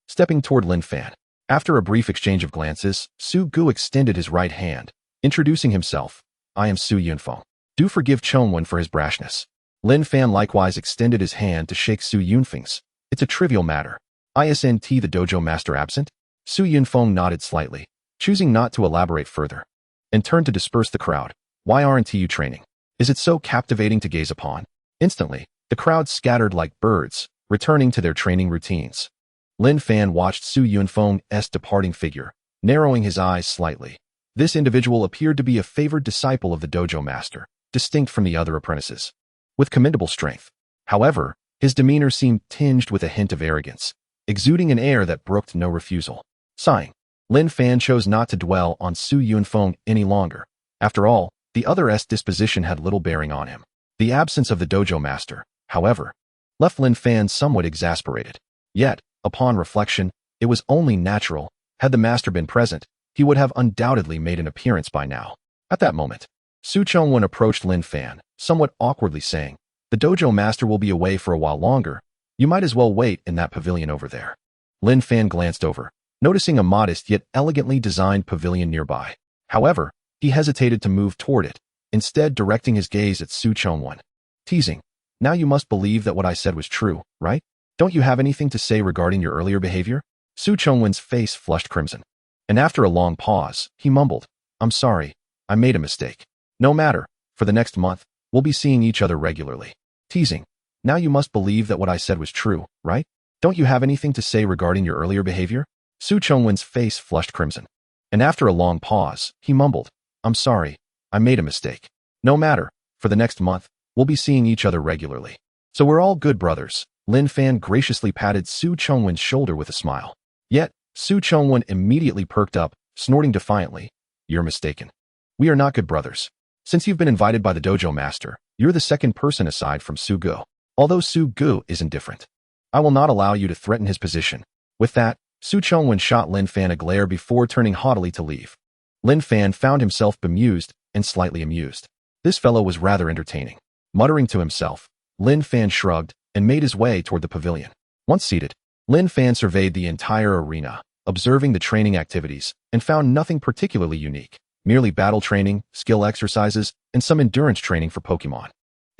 [SPEAKER 1] stepping toward Lin Fan. After a brief exchange of glances, Su Gu extended his right hand, introducing himself. I am Su Yunfeng. Do forgive Chongwon for his brashness. Lin Fan likewise extended his hand to shake Su Yunfeng's. It's a trivial matter. Isn't the dojo master absent? Su Yunfeng nodded slightly, choosing not to elaborate further, and turned to disperse the crowd. Why aren't you training? Is it so captivating to gaze upon? Instantly, the crowd scattered like birds, returning to their training routines. Lin Fan watched Su Yunfeng's departing figure, narrowing his eyes slightly. This individual appeared to be a favored disciple of the dojo master, distinct from the other apprentices, with commendable strength. However, his demeanor seemed tinged with a hint of arrogance, exuding an air that brooked no refusal. Sighing, Lin Fan chose not to dwell on Su Yunfeng any longer. After all, the other's disposition had little bearing on him. The absence of the dojo master, however, left Lin Fan somewhat exasperated. Yet, upon reflection, it was only natural. Had the master been present, he would have undoubtedly made an appearance by now. At that moment, Su Chongwen approached Lin Fan, somewhat awkwardly saying, "The dojo master will be away for a while longer. You might as well wait in that pavilion over there." Lin Fan glanced over, noticing a modest yet elegantly designed pavilion nearby. However, he hesitated to move toward it, instead directing his gaze at Su Chongwen, teasing, "Now you must believe that what I said was true, right? Don't you have anything to say regarding your earlier behavior?" Su Chongwen's face flushed crimson, and after a long pause, he mumbled, "I'm sorry, I made a mistake. No matter, for the next month, we'll be seeing each other regularly." Teasing, "Now you must believe that what I said was true, right? Don't you have anything to say regarding your earlier behavior?" Su Chongwen's face flushed crimson, and after a long pause, he mumbled, "I'm sorry, I made a mistake. No matter, for the next month, we'll be seeing each other regularly. So we're all good brothers." Lin Fan graciously patted Su Chongwen's shoulder with a smile. Yet, Su Chongwen immediately perked up, snorting defiantly, "You're mistaken. We are not good brothers. Since you've been invited by the dojo master, you're the second person aside from Su Gu. Although Su Gu is indifferent, I will not allow you to threaten his position." With that, Su Chongwen shot Lin Fan a glare before turning haughtily to leave. Lin Fan found himself bemused and slightly amused. This fellow was rather entertaining. Muttering to himself, Lin Fan shrugged and made his way toward the pavilion. Once seated, Lin Fan surveyed the entire arena, observing the training activities, and found nothing particularly unique, merely battle training, skill exercises, and some endurance training for Pokémon.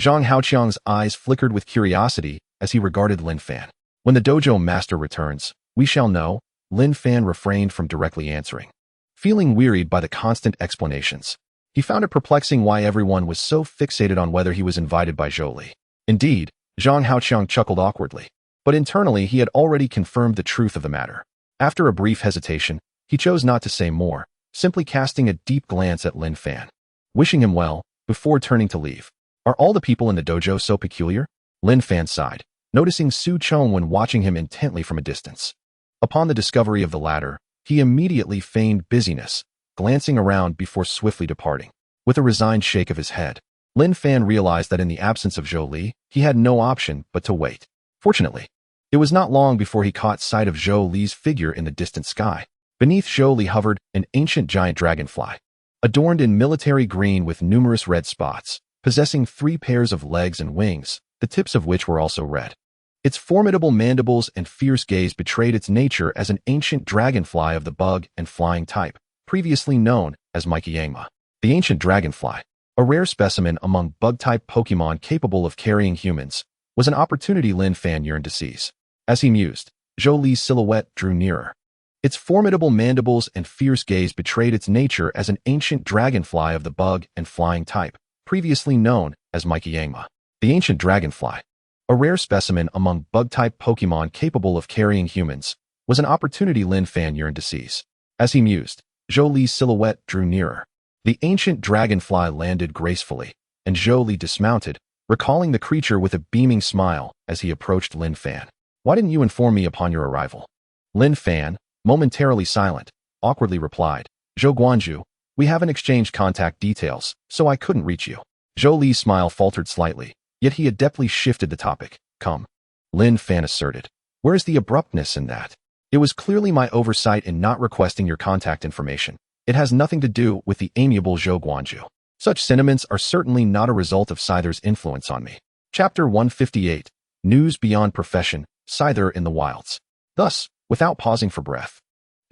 [SPEAKER 1] Zhang Haoqiang's eyes flickered with curiosity as he regarded Lin Fan. "When the dojo master returns, we shall know." Lin Fan refrained from directly answering. Feeling wearied by the constant explanations, he found it perplexing why everyone was so fixated on whether he was invited by Zhou Li. Indeed, Zhang Haoqiang chuckled awkwardly, but internally he had already confirmed the truth of the matter. After a brief hesitation, he chose not to say more, simply casting a deep glance at Lin Fan, wishing him well, before turning to leave. "Are all the people in the dojo so peculiar?" Lin Fan sighed, noticing Su Chongwen watching him intently from a distance. Upon the discovery of the latter, he immediately feigned busyness, glancing around before swiftly departing. With a resigned shake of his head, Lin Fan realized that in the absence of Zhou Li, he had no option but to wait. Fortunately, it was not long before he caught sight of Zhou Li's figure in the distant sky. Beneath Zhou Li hovered an ancient giant dragonfly, adorned in military green with numerous red spots, possessing 3 pairs of legs and wings, the tips of which were also red. Its formidable mandibles and fierce gaze betrayed its nature as an ancient dragonfly of the bug and flying type, previously known as Mikyangma. The ancient dragonfly, a rare specimen among bug-type Pokémon capable of carrying humans, was an opportunity Lin Fan yearned to seize. As he mused, Zhou Li's silhouette drew nearer. Its formidable mandibles and fierce gaze betrayed its nature as an ancient dragonfly of the bug and flying type, previously known as Mikyangma. The ancient dragonfly, a rare specimen among bug-type Pokémon capable of carrying humans, was an opportunity Lin Fan yearned to seize. As he mused, Zhou Li's silhouette drew nearer. The ancient dragonfly landed gracefully, and Zhou Li dismounted, recalling the creature with a beaming smile as he approached Lin Fan. "Why didn't you inform me upon your arrival?" Lin Fan, momentarily silent, awkwardly replied, "Zhou Guanju, we haven't exchanged contact details, so I couldn't reach you." Zhou Li's smile faltered slightly, yet he adeptly shifted the topic. "Come," Lin Fan asserted. "Where's the abruptness in that? It was clearly my oversight in not requesting your contact information. It has nothing to do with the amiable Zhou Guanju. Such sentiments are certainly not a result of Scyther's influence on me." Chapter 158, News Beyond Profession, Scyther in the Wilds. Thus, without pausing for breath,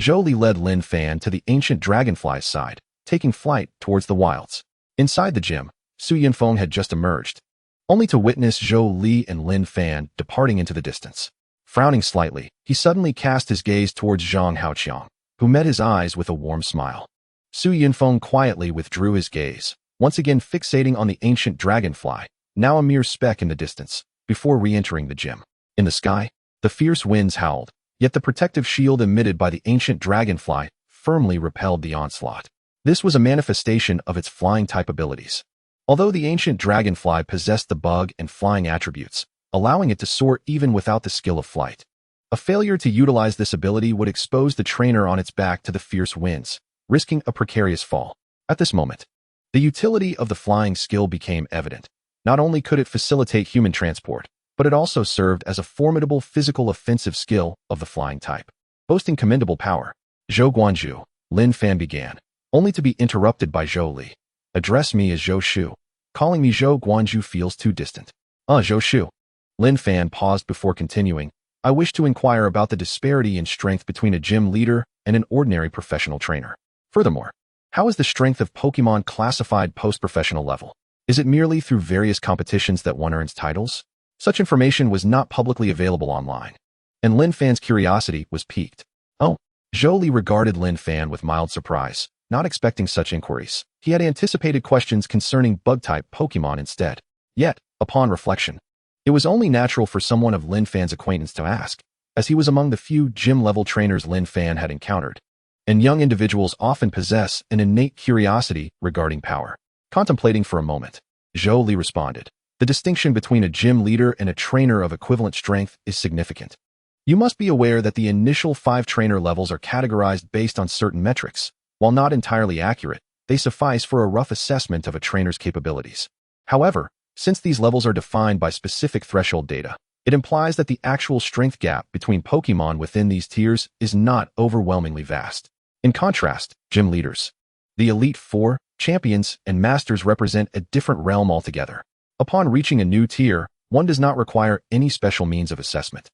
[SPEAKER 1] Zhou Li led Lin Fan to the ancient dragonfly's side, taking flight towards the wilds. Inside the gym, Su Yunfeng had just emerged, only to witness Zhou Li and Lin Fan departing into the distance. Frowning slightly, he suddenly cast his gaze towards Zhang Haoqiang, who met his eyes with a warm smile. Su Yunfeng quietly withdrew his gaze, once again fixating on the ancient dragonfly, now a mere speck in the distance, before re-entering the gym. In the sky, the fierce winds howled, yet the protective shield emitted by the ancient dragonfly firmly repelled the onslaught. This was a manifestation of its flying-type abilities. Although the ancient dragonfly possessed the bug and flying attributes, allowing it to soar even without the skill of flight, a failure to utilize this ability would expose the trainer on its back to the fierce winds, risking a precarious fall. At this moment, the utility of the flying skill became evident. Not only could it facilitate human transport, but it also served as a formidable physical offensive skill of the flying type. Boasting commendable power, Zhou Guanju, Lin Fan began, only to be interrupted by Zhou Li. Address me as Zhou Shu. Calling me Zhou Guanju feels too distant. Zhou Shu. Lin Fan paused before continuing. I wish to inquire about the disparity in strength between a gym leader and an ordinary professional trainer. Furthermore, how is the strength of Pokémon classified post-professional level? Is it merely through various competitions that one earns titles? Such information was not publicly available online, and Lin Fan's curiosity was piqued. Zhou Li regarded Lin Fan with mild surprise, not expecting such inquiries. He had anticipated questions concerning bug-type Pokémon instead. Yet, upon reflection, it was only natural for someone of Lin Fan's acquaintance to ask, as he was among the few gym-level trainers Lin Fan had encountered, and young individuals often possess an innate curiosity regarding power. Contemplating for a moment, Zhou Li responded, the distinction between a gym leader and a trainer of equivalent strength is significant. You must be aware that the initial 5 trainer levels are categorized based on certain metrics. While not entirely accurate, they suffice for a rough assessment of a trainer's capabilities. However, since these levels are defined by specific threshold data, it implies that the actual strength gap between Pokémon within these tiers is not overwhelmingly vast. In contrast, gym leaders, the Elite Four, champions, and masters represent a different realm altogether. Upon reaching a new tier, one does not require any special means of assessment.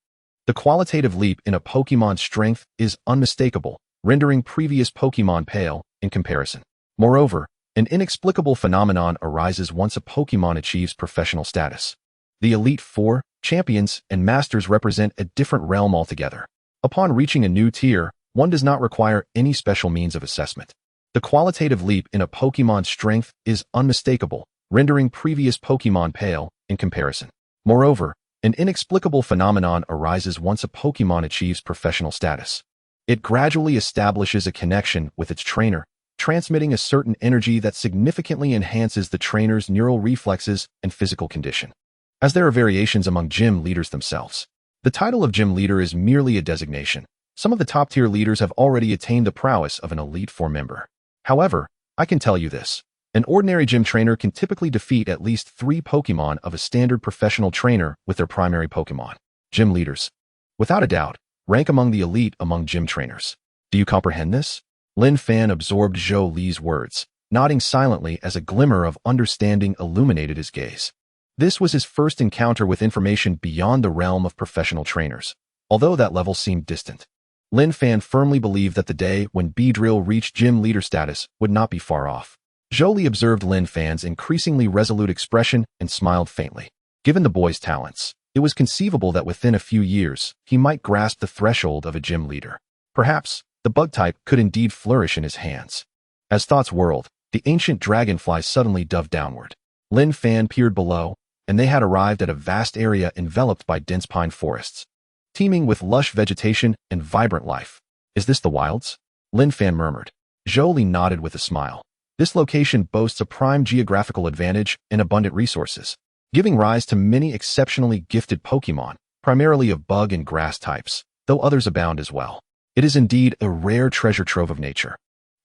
[SPEAKER 1] The qualitative leap in a Pokémon's strength is unmistakable, rendering previous Pokémon pale in comparison. Moreover, an inexplicable phenomenon arises once a Pokémon achieves professional status. The Elite Four, champions, and masters represent a different realm altogether. Upon reaching a new tier, one does not require any special means of assessment. The qualitative leap in a Pokémon's strength is unmistakable, rendering previous Pokémon pale in comparison. Moreover, an inexplicable phenomenon arises once a Pokémon achieves professional status. It gradually establishes a connection with its trainer, transmitting a certain energy that significantly enhances the trainer's neural reflexes and physical condition. As there are variations among gym leaders themselves, the title of gym leader is merely a designation. Some of the top-tier leaders have already attained the prowess of an Elite Four member. However, I can tell you this. An ordinary gym trainer can typically defeat at least 3 Pokémon of a standard professional trainer with their primary Pokémon. Gym leaders, without a doubt, rank among the elite among gym trainers. Do you comprehend this? Lin Fan absorbed Zhou Li's words, nodding silently as a glimmer of understanding illuminated his gaze. This was his first encounter with information beyond the realm of professional trainers, although that level seemed distant. Lin Fan firmly believed that the day when Beedrill reached gym leader status would not be far off. Zhou Li observed Lin Fan's increasingly resolute expression and smiled faintly. Given the boy's talents, it was conceivable that within a few years, he might grasp the threshold of a gym leader. Perhaps, the bug type could indeed flourish in his hands. As thoughts whirled, the ancient dragonfly suddenly dove downward. Lin Fan peered below, and they had arrived at a vast area enveloped by dense pine forests, teeming with lush vegetation and vibrant life. Is this the wilds? Lin Fan murmured. Zhou Li nodded with a smile. This location boasts a prime geographical advantage and abundant resources, giving rise to many exceptionally gifted Pokémon, primarily of bug and grass types, though others abound as well. It is indeed a rare treasure trove of nature.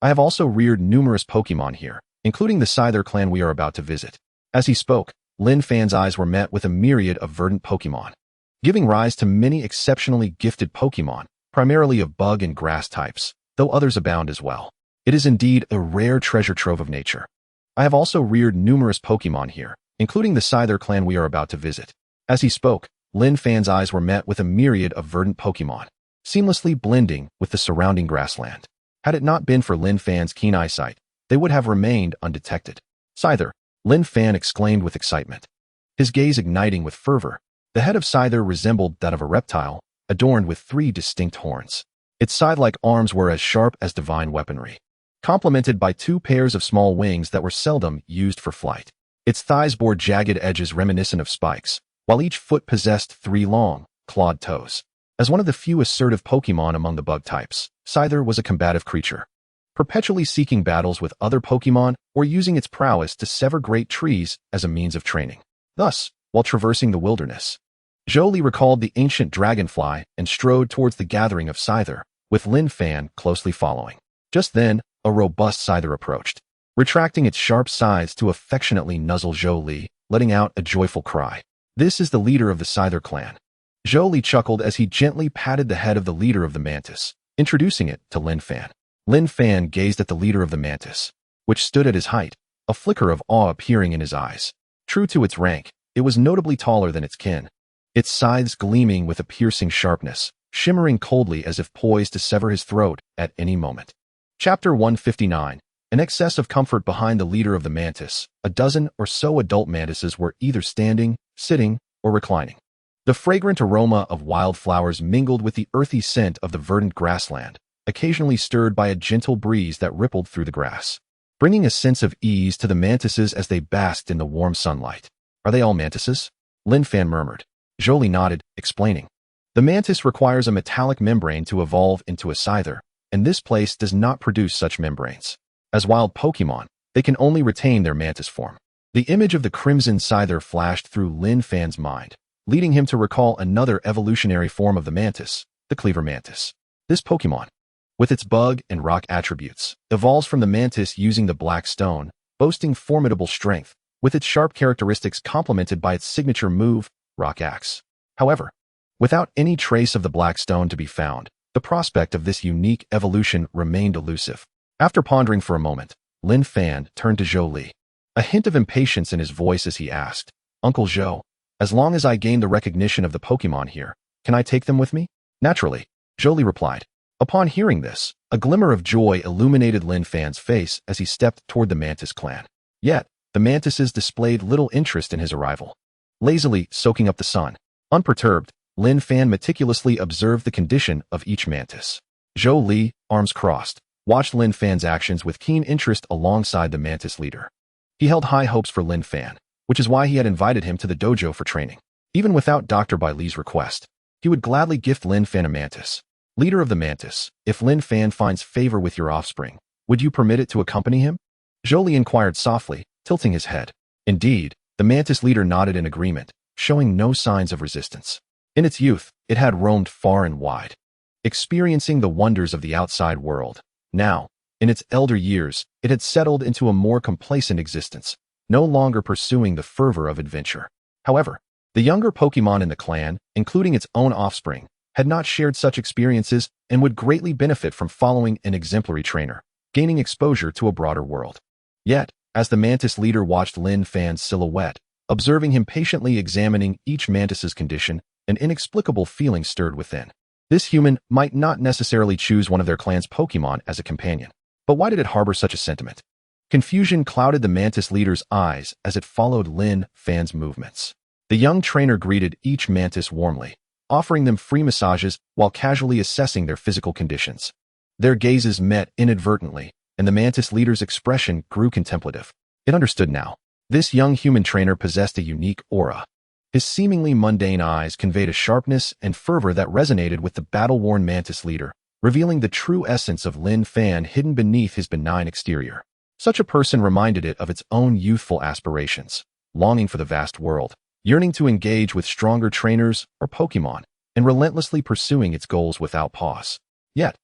[SPEAKER 1] I have also reared numerous Pokémon here, including the Scyther clan we are about to visit. As he spoke, Lin Fan's eyes were met with a myriad of verdant Pokémon, giving rise to many exceptionally gifted Pokémon, primarily of bug and grass types, though others abound as well. It is indeed a rare treasure trove of nature. I have also reared numerous Pokémon here, including the Scyther clan we are about to visit. As he spoke, Lin Fan's eyes were met with a myriad of verdant Pokémon, seamlessly blending with the surrounding grassland. Had it not been for Lin Fan's keen eyesight, they would have remained undetected. Scyther, Lin Fan exclaimed with excitement, his gaze igniting with fervor. The head of Scyther resembled that of a reptile, adorned with 3 distinct horns. Its scythe-like arms were as sharp as divine weaponry, complemented by 2 pairs of small wings that were seldom used for flight. Its thighs bore jagged edges reminiscent of spikes, while each foot possessed 3 long, clawed toes. As one of the few assertive Pokémon among the bug types, Scyther was a combative creature, perpetually seeking battles with other Pokémon or using its prowess to sever great trees as a means of training. Thus, while traversing the wilderness, Zhou Li recalled the ancient dragonfly and strode towards the gathering of Scyther, with Lin Fan closely following. Just then, a robust Scyther approached. Retracting its sharp sides to affectionately nuzzle Zhou Li, letting out a joyful cry. This is the leader of the Scyther clan. Zhou chuckled as he gently patted the head of the leader of the Mantis, introducing it to Lin Fan. Lin Fan gazed at the leader of the Mantis, which stood at his height, a flicker of awe appearing in his eyes. True to its rank, it was notably taller than its kin, its scythes gleaming with a piercing sharpness, shimmering coldly as if poised to sever his throat at any moment. Chapter 159. An excess of comfort behind the leader of the Mantis. A dozen or so adult mantises were either standing, sitting, or reclining. The fragrant aroma of wildflowers mingled with the earthy scent of the verdant grassland, occasionally stirred by a gentle breeze that rippled through the grass, bringing a sense of ease to the mantises as they basked in the warm sunlight. Are they all mantises? Lin Fan murmured. Zhou nodded, explaining. The mantis requires a metallic membrane to evolve into a scyther, and this place does not produce such membranes. As wild Pokémon, they can only retain their mantis form. The image of the crimson scyther flashed through Lin Fan's mind, leading him to recall another evolutionary form of the mantis, the cleaver mantis. This Pokémon, with its bug and rock attributes, evolves from the mantis using the black stone, boasting formidable strength, with its sharp characteristics complemented by its signature move, Rock Axe. However, without any trace of the black stone to be found, the prospect of this unique evolution remained elusive. After pondering for a moment, Lin Fan turned to Zhou, a hint of impatience in his voice as he asked, Uncle Zhou, as long as I gain the recognition of the Pokémon here, can I take them with me? Naturally, Zhou replied. Upon hearing this, a glimmer of joy illuminated Lin Fan's face as he stepped toward the Mantis clan. Yet, the mantises displayed little interest in his arrival. Lazily soaking up the sun, unperturbed, Lin Fan meticulously observed the condition of each mantis. Zhou, arms crossed, watched Lin Fan's actions with keen interest alongside the mantis leader. He held high hopes for Lin Fan, which is why he had invited him to the dojo for training. Even without Dr. Bai Li's request, he would gladly gift Lin Fan a mantis. Leader of the Mantis, if Lin Fan finds favor with your offspring, would you permit it to accompany him? Zhou inquired softly, tilting his head. Indeed, the Mantis leader nodded in agreement, showing no signs of resistance. In its youth, it had roamed far and wide, experiencing the wonders of the outside world. Now, in its elder years, it had settled into a more complacent existence, no longer pursuing the fervor of adventure. However, the younger Pokémon in the clan, including its own offspring, had not shared such experiences and would greatly benefit from following an exemplary trainer, gaining exposure to a broader world. Yet, as the Mantis leader watched Lin Fan's silhouette, observing him patiently examining each mantis's condition, an inexplicable feeling stirred within. This human might not necessarily choose one of their clan's Pokémon as a companion. But why did it harbor such a sentiment? Confusion clouded the Mantis leader's eyes as it followed Lin Fan's movements. The young trainer greeted each mantis warmly, offering them free massages while casually assessing their physical conditions. Their gazes met inadvertently, and the Mantis leader's expression grew contemplative. It understood now. This young human trainer possessed a unique aura. His seemingly mundane eyes conveyed a sharpness and fervor that resonated with the battle-worn Mantis leader, revealing the true essence of Lin Fan hidden beneath his benign exterior. Such a person reminded it of its own youthful aspirations, longing for the vast world, yearning to engage with stronger trainers or Pokémon, and relentlessly pursuing its goals without pause. Yet,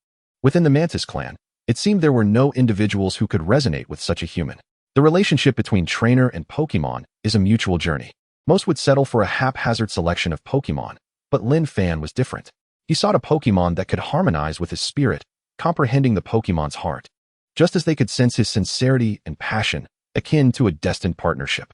[SPEAKER 1] within the Mantis clan, it seemed there were no individuals who could resonate with such a human. The relationship between trainer and Pokémon is a mutual journey. Most would settle for a haphazard selection of Pokémon, but Lin Fan was different. He sought a Pokémon that could harmonize with his spirit, comprehending the Pokémon's heart, just as they could sense his sincerity and passion, akin to a destined partnership.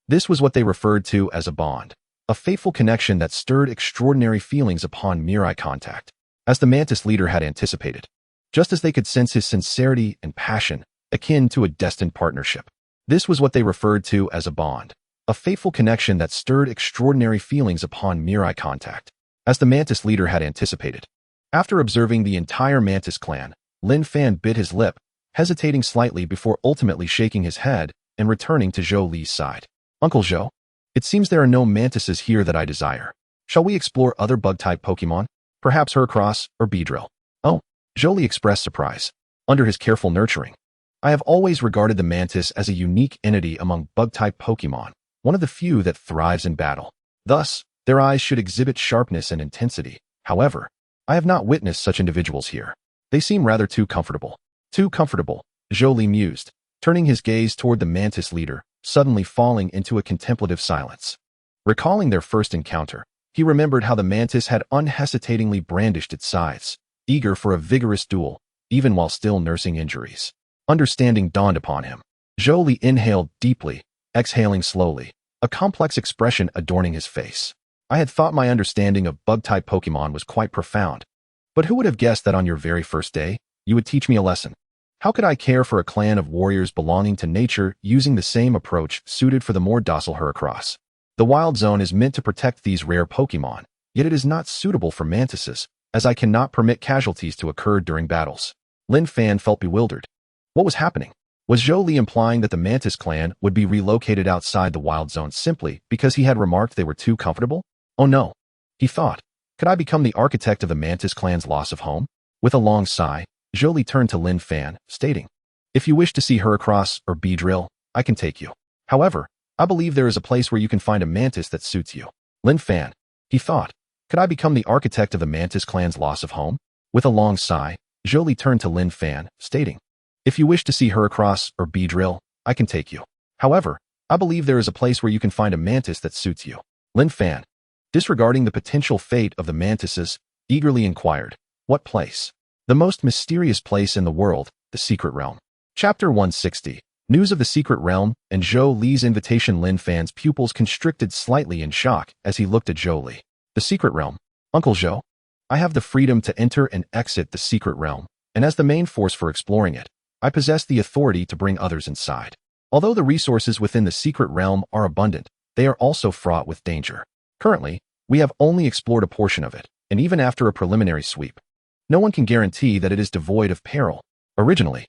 [SPEAKER 1] This was what they referred to as a bond, a fateful connection that stirred extraordinary feelings upon mere eye contact, as the Mantis leader had anticipated. Just as they could sense his sincerity and passion, akin to a destined partnership. This was what they referred to as a bond, a fateful connection that stirred extraordinary feelings upon mere eye contact, as the Mantis leader had anticipated. After observing the entire Mantis clan, Lin Fan bit his lip, hesitating slightly before ultimately shaking his head and returning to Zhou Li's side. Uncle Zhou, it seems there are no mantises here that I desire. Shall we explore other bug-type Pokémon? Perhaps Heracross or Beedrill? Oh, Zhou Li expressed surprise. Under his careful nurturing, I have always regarded the mantis as a unique entity among bug-type Pokémon, one of the few that thrives in battle. Thus, their eyes should exhibit sharpness and intensity. However, I have not witnessed such individuals here. They seem rather too comfortable. Too comfortable, Zhou Li mused, turning his gaze toward the Mantis leader, suddenly falling into a contemplative silence. Recalling their first encounter, he remembered how the mantis had unhesitatingly brandished its scythes, eager for a vigorous duel, even while still nursing injuries. Understanding dawned upon him. Zhou inhaled deeply, exhaling slowly, a complex expression adorning his face. I had thought my understanding of bug-type Pokémon was quite profound. But who would have guessed that on your very first day, you would teach me a lesson? How could I care for a clan of warriors belonging to nature using the same approach suited for the more docile Heracross? The Wild Zone is meant to protect these rare Pokémon, yet it is not suitable for mantises, as I cannot permit casualties to occur during battles. Lin Fan felt bewildered. What was happening? Was Zhou implying that the Mantis clan would be relocated outside the Wild Zone simply because he had remarked they were too comfortable? Oh no, he thought. Could I become the architect of the Mantis clan's loss of home? With a long sigh, Zhou turned to Lin Fan, stating, If you wish to see Heracross or Beedrill, I can take you. However, I believe there is a place where you can find a mantis that suits you. Lin Fan, he thought. Could I become the architect of the Mantis clan's loss of home? With a long sigh, Zhou turned to Lin Fan, stating, If you wish to see Heracross or Beedrill, I can take you. However, I believe there is a place where you can find a mantis that suits you. Lin Fan, disregarding the potential fate of the mantises, eagerly inquired, What place? The most mysterious place in the world, the Secret Realm. Chapter 160. News of the Secret Realm and Zhou Li's invitation. Lin Fan's pupils constricted slightly in shock as he looked at Zhou Li. The Secret Realm. Uncle Zhou? I have the freedom to enter and exit the Secret Realm, and as the main force for exploring it, I possess the authority to bring others inside. Although the resources within the Secret Realm are abundant, they are also fraught with danger. Currently, we have only explored a portion of it, and even after a preliminary sweep, no one can guarantee that it is devoid of peril. Originally,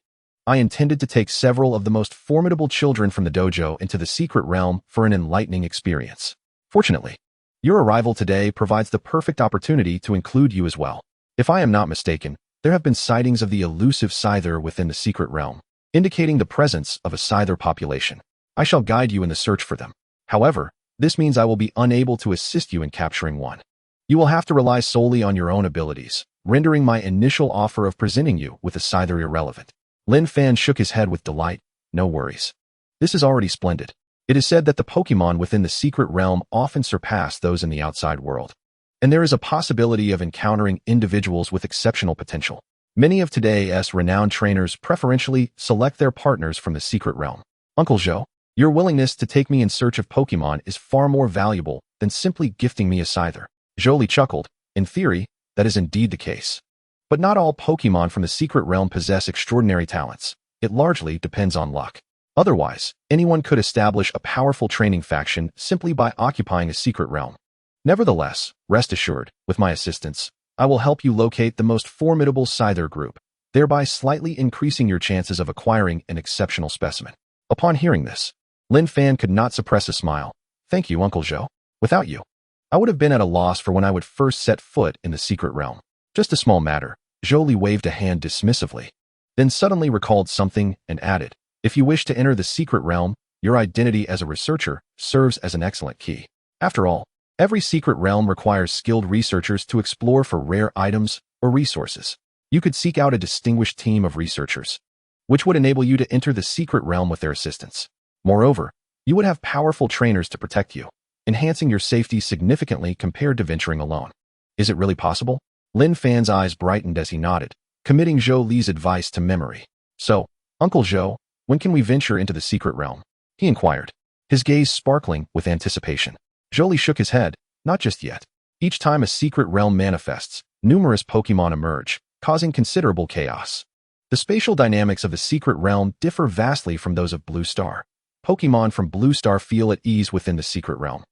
[SPEAKER 1] I intended to take several of the most formidable children from the dojo into the Secret Realm for an enlightening experience. Fortunately, your arrival today provides the perfect opportunity to include you as well. If I am not mistaken, there have been sightings of the elusive Scyther within the Secret Realm, indicating the presence of a Scyther population. I shall guide you in the search for them. However, this means I will be unable to assist you in capturing one. You will have to rely solely on your own abilities, rendering my initial offer of presenting you with a Scyther irrelevant. Lin Fan shook his head with delight. No worries. This is already splendid. It is said that the Pokémon within the Secret Realm often surpass those in the outside world, and there is a possibility of encountering individuals with exceptional potential. Many of today's renowned trainers preferentially select their partners from the Secret Realm. Uncle Zhou, your willingness to take me in search of Pokémon is far more valuable than simply gifting me a Scyther. Zhou chuckled. In theory, that is indeed the case. But not all Pokémon from the Secret Realm possess extraordinary talents. It largely depends on luck. Otherwise, anyone could establish a powerful training faction simply by occupying a Secret Realm. Nevertheless, rest assured, with my assistance, I will help you locate the most formidable Scyther group, thereby slightly increasing your chances of acquiring an exceptional specimen. Upon hearing this, Lin Fan could not suppress a smile. Thank you, Uncle Zhou. Without you, I would have been at a loss for when I would first set foot in the Secret Realm. Just a small matter. Zhou waved a hand dismissively, then suddenly recalled something and added, If you wish to enter the Secret Realm, your identity as a researcher serves as an excellent key. After all, every Secret Realm requires skilled researchers to explore for rare items or resources. You could seek out a distinguished team of researchers, which would enable you to enter the Secret Realm with their assistance. Moreover, you would have powerful trainers to protect you, enhancing your safety significantly compared to venturing alone. Is it really possible? Lin Fan's eyes brightened as he nodded, committing Zhou Li's advice to memory. So, Uncle Zhou, when can we venture into the Secret Realm? He inquired, his gaze sparkling with anticipation. Zhou Li shook his head. Not just yet. Each time a Secret Realm manifests, numerous Pokémon emerge, causing considerable chaos. The spatial dynamics of the Secret Realm differ vastly from those of Blue Star. Pokémon from Blue Star feel at ease within the Secret Realm.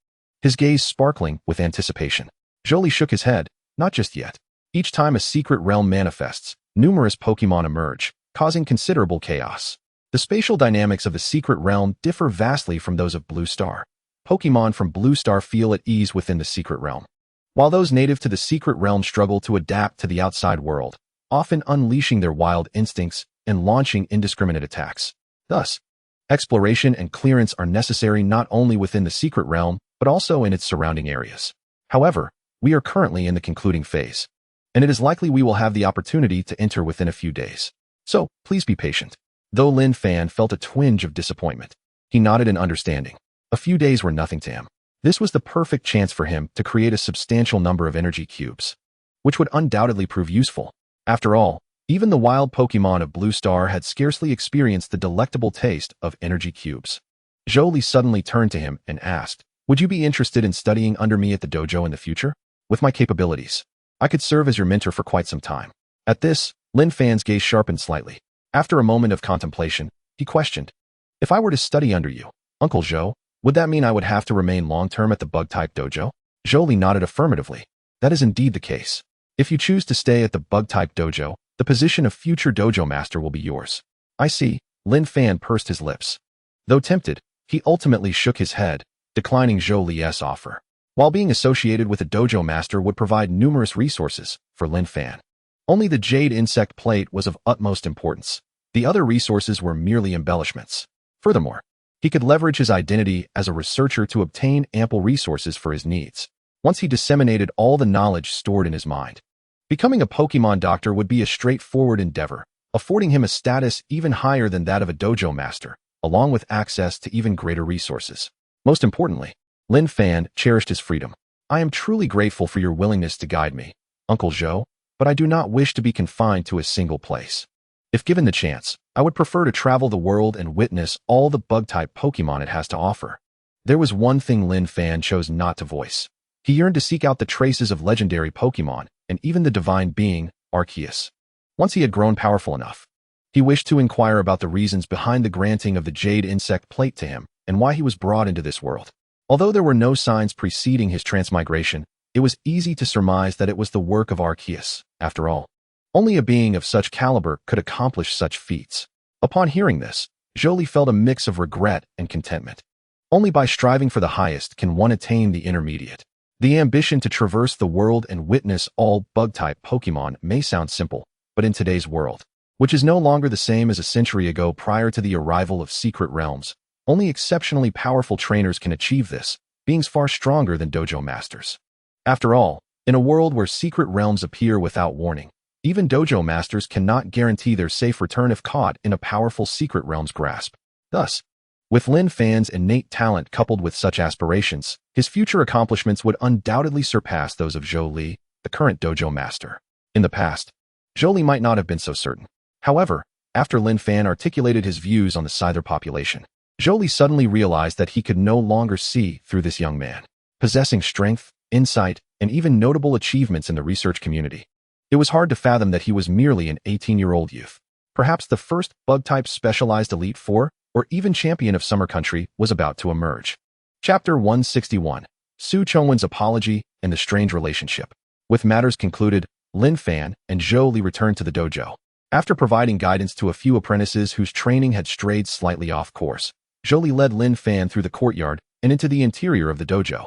[SPEAKER 1] His gaze sparkling with anticipation. Zhou Li shook his head. Not just yet. Each time a Secret Realm manifests, numerous Pokémon emerge, causing considerable chaos. The spatial dynamics of the Secret Realm differ vastly from those of Blue Star. Pokémon from Blue Star feel at ease within the Secret Realm, while those native to the Secret Realm struggle to adapt to the outside world, often unleashing their wild instincts and launching indiscriminate attacks. Thus, exploration and clearance are necessary not only within the Secret Realm, but also in its surrounding areas. However, we are currently in the concluding phase, and it is likely we will have the opportunity to enter within a few days. So, please be patient. Though Lin Fan felt a twinge of disappointment, He nodded in understanding. A few days were nothing to him. This was the perfect chance for him to create a substantial number of energy cubes, which would undoubtedly prove useful. After all, even the wild Pokémon of Blue Star had scarcely experienced the delectable taste of energy cubes. Jolie suddenly turned to him and asked, "Would you be interested in studying under me at the dojo in the future? With my capabilities, I could serve as your mentor for quite some time." At this, Lin Fan's gaze sharpened slightly. After a moment of contemplation, he questioned, "If I were to study under you, Uncle Zhou, would that mean I would have to remain long-term at the Bug-type dojo?" Jolie nodded affirmatively. "That is indeed the case. If you choose to stay at the Bug-type dojo, the position of future dojo master will be yours." "I see." Lin Fan pursed his lips. Though tempted, he ultimately shook his head, declining Jolie's offer. While being associated with a dojo master would provide numerous resources for Lin Fan, only the jade insect plate was of utmost importance. The other resources were merely embellishments. Furthermore, he could leverage his identity as a researcher to obtain ample resources for his needs. Once he disseminated all the knowledge stored in his mind, becoming a Pokémon doctor would be a straightforward endeavor, affording him a status even higher than that of a dojo master, along with access to even greater resources. Most importantly, Lin Fan cherished his freedom. "I am truly grateful for your willingness to guide me, Uncle Zhou, but I do not wish to be confined to a single place. If given the chance, I would prefer to travel the world and witness all the bug-type Pokémon it has to offer." There was one thing Lin Fan chose not to voice. He yearned to seek out the traces of legendary Pokémon and even the divine being, Arceus. Once he had grown powerful enough, he wished to inquire about the reasons behind the granting of the jade insect plate to him and why he was brought into this world. Although there were no signs preceding his transmigration, it was easy to surmise that it was the work of Arceus. After all, only a being of such caliber could accomplish such feats. Upon hearing this, Jolie felt a mix of regret and contentment. Only by striving for the highest can one attain the intermediate. The ambition to traverse the world and witness all bug-type Pokémon may sound simple, but in today's world, which is no longer the same as a century ago prior to the arrival of secret realms, only exceptionally powerful trainers can achieve this, beings far stronger than dojo masters. After all, in a world where secret realms appear without warning, even dojo masters cannot guarantee their safe return if caught in a powerful secret realm's grasp. Thus, with Lin Fan's innate talent coupled with such aspirations, his future accomplishments would undoubtedly surpass those of Zhou Li, the current dojo master. In the past, Zhou Li might not have been so certain. However, after Lin Fan articulated his views on the Scyther population, Zhou Li suddenly realized that he could no longer see through this young man, possessing strength, insight, and even notable achievements in the research community. It was hard to fathom that he was merely an 18-year-old youth. Perhaps the first bug-type specialized Elite Four, or even champion of Summer Country, was about to emerge. Chapter 161. Su Chongwen's Apology and the Strange Relationship. With matters concluded, Lin Fan and Zhou Li returned to the dojo. After providing guidance to a few apprentices whose training had strayed slightly off course, Zhou Li led Lin Fan through the courtyard and into the interior of the dojo.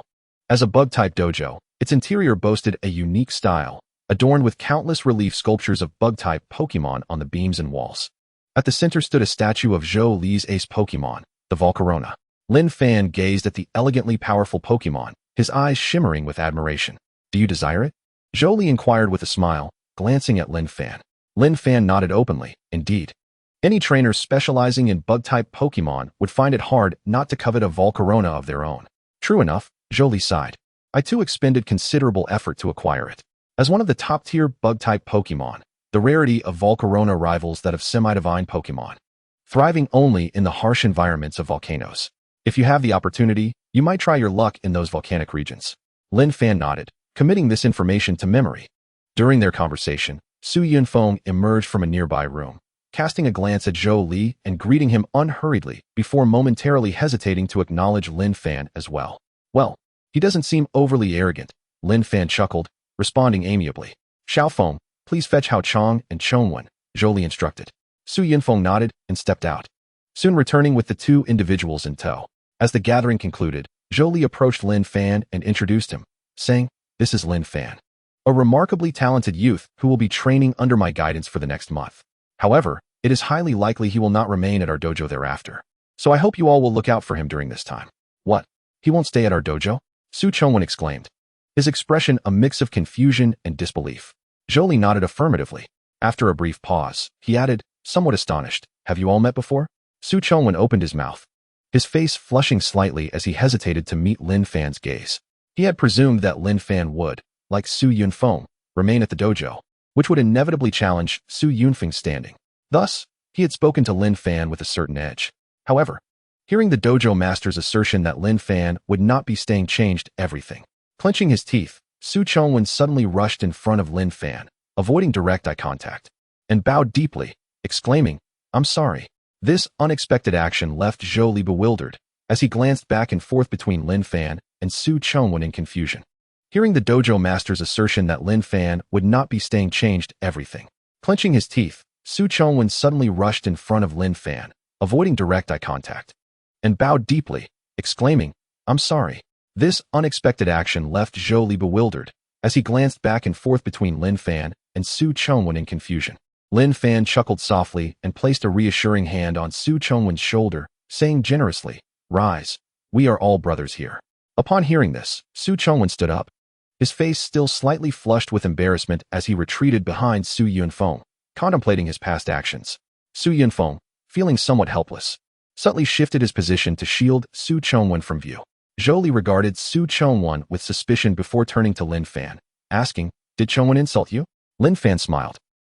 [SPEAKER 1] As a bug-type dojo, its interior boasted a unique style, adorned with countless relief sculptures of bug-type Pokémon on the beams and walls. At the center stood a statue of Zhou Li's ace Pokémon, the Volcarona. Lin Fan gazed at the elegantly powerful Pokémon, his eyes shimmering with admiration. "Do you desire it?" Zhou Li inquired with a smile, glancing at Lin Fan. Lin Fan nodded openly. Indeed. Any trainer specializing in bug-type Pokémon would find it hard not to covet a Volcarona of their own. True enough, Zhou Li sighed. I too expended considerable effort to acquire it. As one of the top-tier bug-type Pokémon, the rarity of Volcarona rivals that of semi-divine Pokémon, thriving only in the harsh environments of volcanoes. If you have the opportunity, you might try your luck in those volcanic regions. Lin Fan nodded, committing this information to memory. During their conversation, Su Yunfeng emerged from a nearby room, casting a glance at Zhou Li and greeting him unhurriedly before momentarily hesitating to acknowledge Lin Fan as well. Well, he doesn't seem overly arrogant, Lin Fan chuckled, responding amiably. Xiaofeng, please fetch Hao Chong and Chongwen, Zhou Li instructed. Su Yunfeng nodded and stepped out, soon returning with the two individuals in tow. As the gathering concluded, Zhou Li approached Lin Fan and introduced him, saying, "This is Lin Fan, a remarkably talented youth who will be training under my guidance for the next month. However, it is highly likely he will not remain at our dojo thereafter. So I hope you all will look out for him during this time." "What? He won't stay at our dojo?" Su Chongwen exclaimed, his expression a mix of confusion and disbelief. Zhou Li nodded affirmatively. After a brief pause, he added, somewhat astonished, "Have you all met before?" Su Chongwen opened his mouth, his face flushing slightly as he hesitated to meet Lin Fan's gaze. He had presumed that Lin Fan would, like Su Yunfeng, remain at the dojo, which would inevitably challenge Su Yunfeng's standing. Thus, he had spoken to Lin Fan with a certain edge. However, hearing the dojo master's assertion that Lin Fan would not be staying changed everything. Clenching his teeth, Su Chongwen suddenly rushed in front of Lin Fan, avoiding direct eye contact, and bowed deeply, exclaiming, "I'm sorry." This unexpected action left Zhou Li bewildered, as he glanced back and forth between Lin Fan and Su Chongwen in confusion. Hearing the dojo master's assertion that Lin Fan would not be staying changed everything. Clenching his teeth, Su Chongwen suddenly rushed in front of Lin Fan, avoiding direct eye contact, and bowed deeply, exclaiming, "I'm sorry." This unexpected action left Zhou Li bewildered, as he glanced back and forth between Lin Fan and Su Chongwen in confusion. Lin Fan chuckled softly and placed a reassuring hand on Su Chongwen's shoulder, saying generously, "Rise. We are all brothers here." Upon hearing this, Su Chongwen stood up, his face still slightly flushed with embarrassment as he retreated behind Su Yunfeng, contemplating his past actions. Su Yunfeng, feeling somewhat helpless, subtly shifted his position to shield Su Chongwen from view. Zhou Li regarded Su Chongwen with suspicion before turning to Lin Fan, asking, "Did Chongwen insult you?" Lin Fan smiled,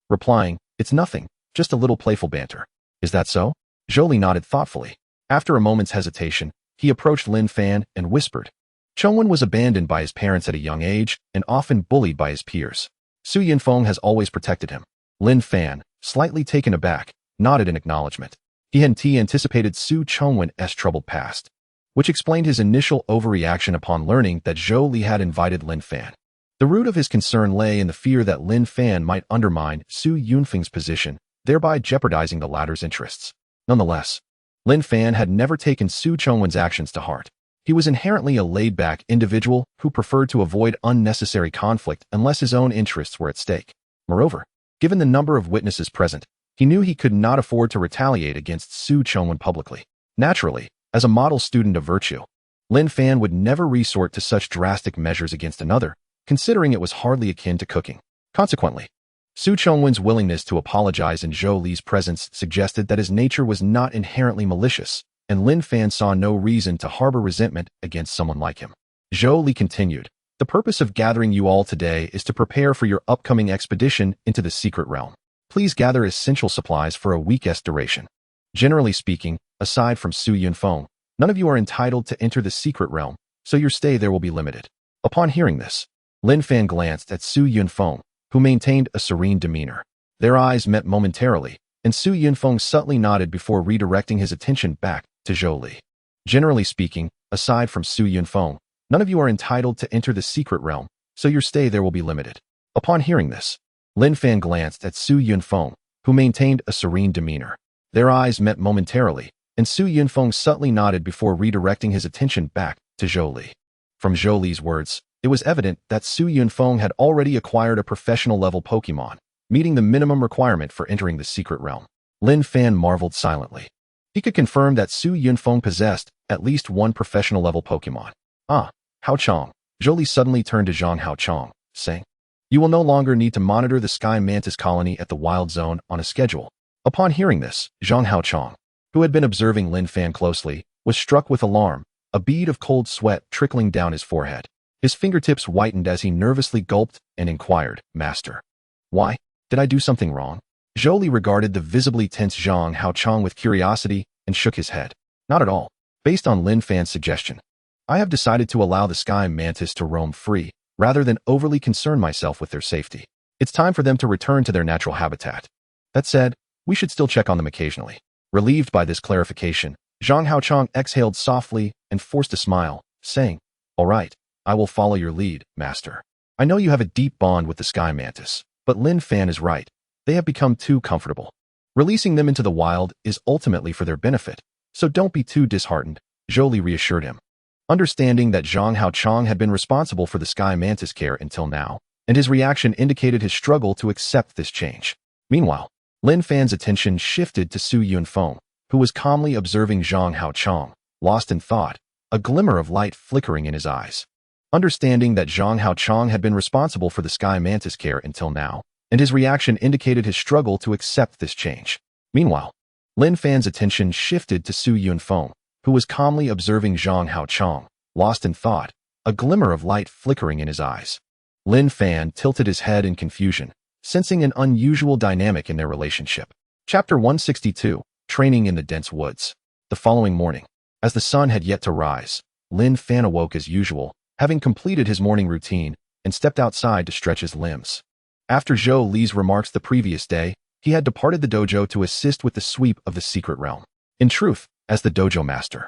[SPEAKER 1] replying, "It's nothing, just a little playful banter." "Is that so?" Zhou Li nodded thoughtfully. After a moment's hesitation, he approached Lin Fan and whispered, "Chongwen was abandoned by his parents at a young age and often bullied by his peers. Su Yunfeng has always protected him." Lin Fan, slightly taken aback, nodded in acknowledgement. He had anticipated Su Chongwen's troubled past, which explained his initial overreaction upon learning that Zhou Li had invited Lin Fan. The root of his concern lay in the fear that Lin Fan might undermine Su Yunfeng's position, thereby jeopardizing the latter's interests. Nonetheless, Lin Fan had never taken Su Chongwen's actions to heart. He was inherently a laid-back individual who preferred to avoid unnecessary conflict unless his own interests were at stake. Moreover, given the number of witnesses present, he knew he could not afford to retaliate against Su Chongwen publicly. Naturally, as a model student of virtue, Lin Fan would never resort to such drastic measures against another, considering it was hardly akin to cooking. Consequently, Su Chongwen's willingness to apologize in Zhou Li's presence suggested that his nature was not inherently malicious, and Lin Fan saw no reason to harbor resentment against someone like him. Zhou Li continued, "The purpose of gathering you all today is to prepare for your upcoming expedition into the secret realm. Please gather essential supplies for a week's duration. Generally speaking, aside from Su Yunfeng, none of you are entitled to enter the secret realm, so your stay there will be limited." Upon hearing this, Lin Fan glanced at Su Yunfeng, who maintained a serene demeanor. Their eyes met momentarily, and Su Yunfeng subtly nodded before redirecting his attention back to Zhou Li. "Generally speaking, aside from Su Yunfeng, none of you are entitled to enter the secret realm, so your stay there will be limited." Upon hearing this, Lin Fan glanced at Su Yunfeng, who maintained a serene demeanor. Their eyes met momentarily, and Su Yunfeng subtly nodded before redirecting his attention back to Zhou Li. From Zhou Li's words, it was evident that Su Yunfeng had already acquired a professional-level Pokémon, meeting the minimum requirement for entering the secret realm. Lin Fan marveled silently. He could confirm that Su Yunfeng possessed at least one professional-level Pokémon. "Ah, Hao Chong." Zhou Li suddenly turned to Zhang Hao Chong, saying, "You will no longer need to monitor the Sky Mantis colony at the Wild Zone on a schedule." Upon hearing this, Zhang Hao Chong, who had been observing Lin Fan closely, was struck with alarm, a bead of cold sweat trickling down his forehead. His fingertips whitened as he nervously gulped and inquired, "Master, why? Did I do something wrong?" Zhou Li regarded the visibly tense Zhang Hao Chong with curiosity and shook his head. "Not at all. Based on Lin Fan's suggestion, I have decided to allow the Sky Mantis to roam free, rather than overly concern myself with their safety. It's time for them to return to their natural habitat. That said, we should still check on them occasionally." Relieved by this clarification, Zhang Hao Chong exhaled softly and forced a smile, saying, "All right, I will follow your lead, Master. I know you have a deep bond with the Sky Mantis, but Lin Fan is right. They have become too comfortable. Releasing them into the wild is ultimately for their benefit, so don't be too disheartened," Zhou Li reassured him. Understanding that Zhang Hao Chong had been responsible for the Sky Mantis care until now, and his reaction indicated his struggle to accept this change. Meanwhile, Lin Fan's attention shifted to Su Yunfeng, who was calmly observing Zhang Hao Chong, lost in thought, a glimmer of light flickering in his eyes. Understanding that Zhang Hao Chong had been responsible for the Sky Mantis care until now, and his reaction indicated his struggle to accept this change. Meanwhile, Lin Fan's attention shifted to Su Yunfeng, who was calmly observing Zhang Haochong, lost in thought, a glimmer of light flickering in his eyes. Lin Fan tilted his head in confusion, sensing an unusual dynamic in their relationship. Chapter 162, Training in the Dense Woods. The following morning, as the sun had yet to rise, Lin Fan awoke as usual, having completed his morning routine, and stepped outside to stretch his limbs. After Zhou Li's remarks the previous day, he had departed the dojo to assist with the sweep of the secret realm. In truth, as the dojo master,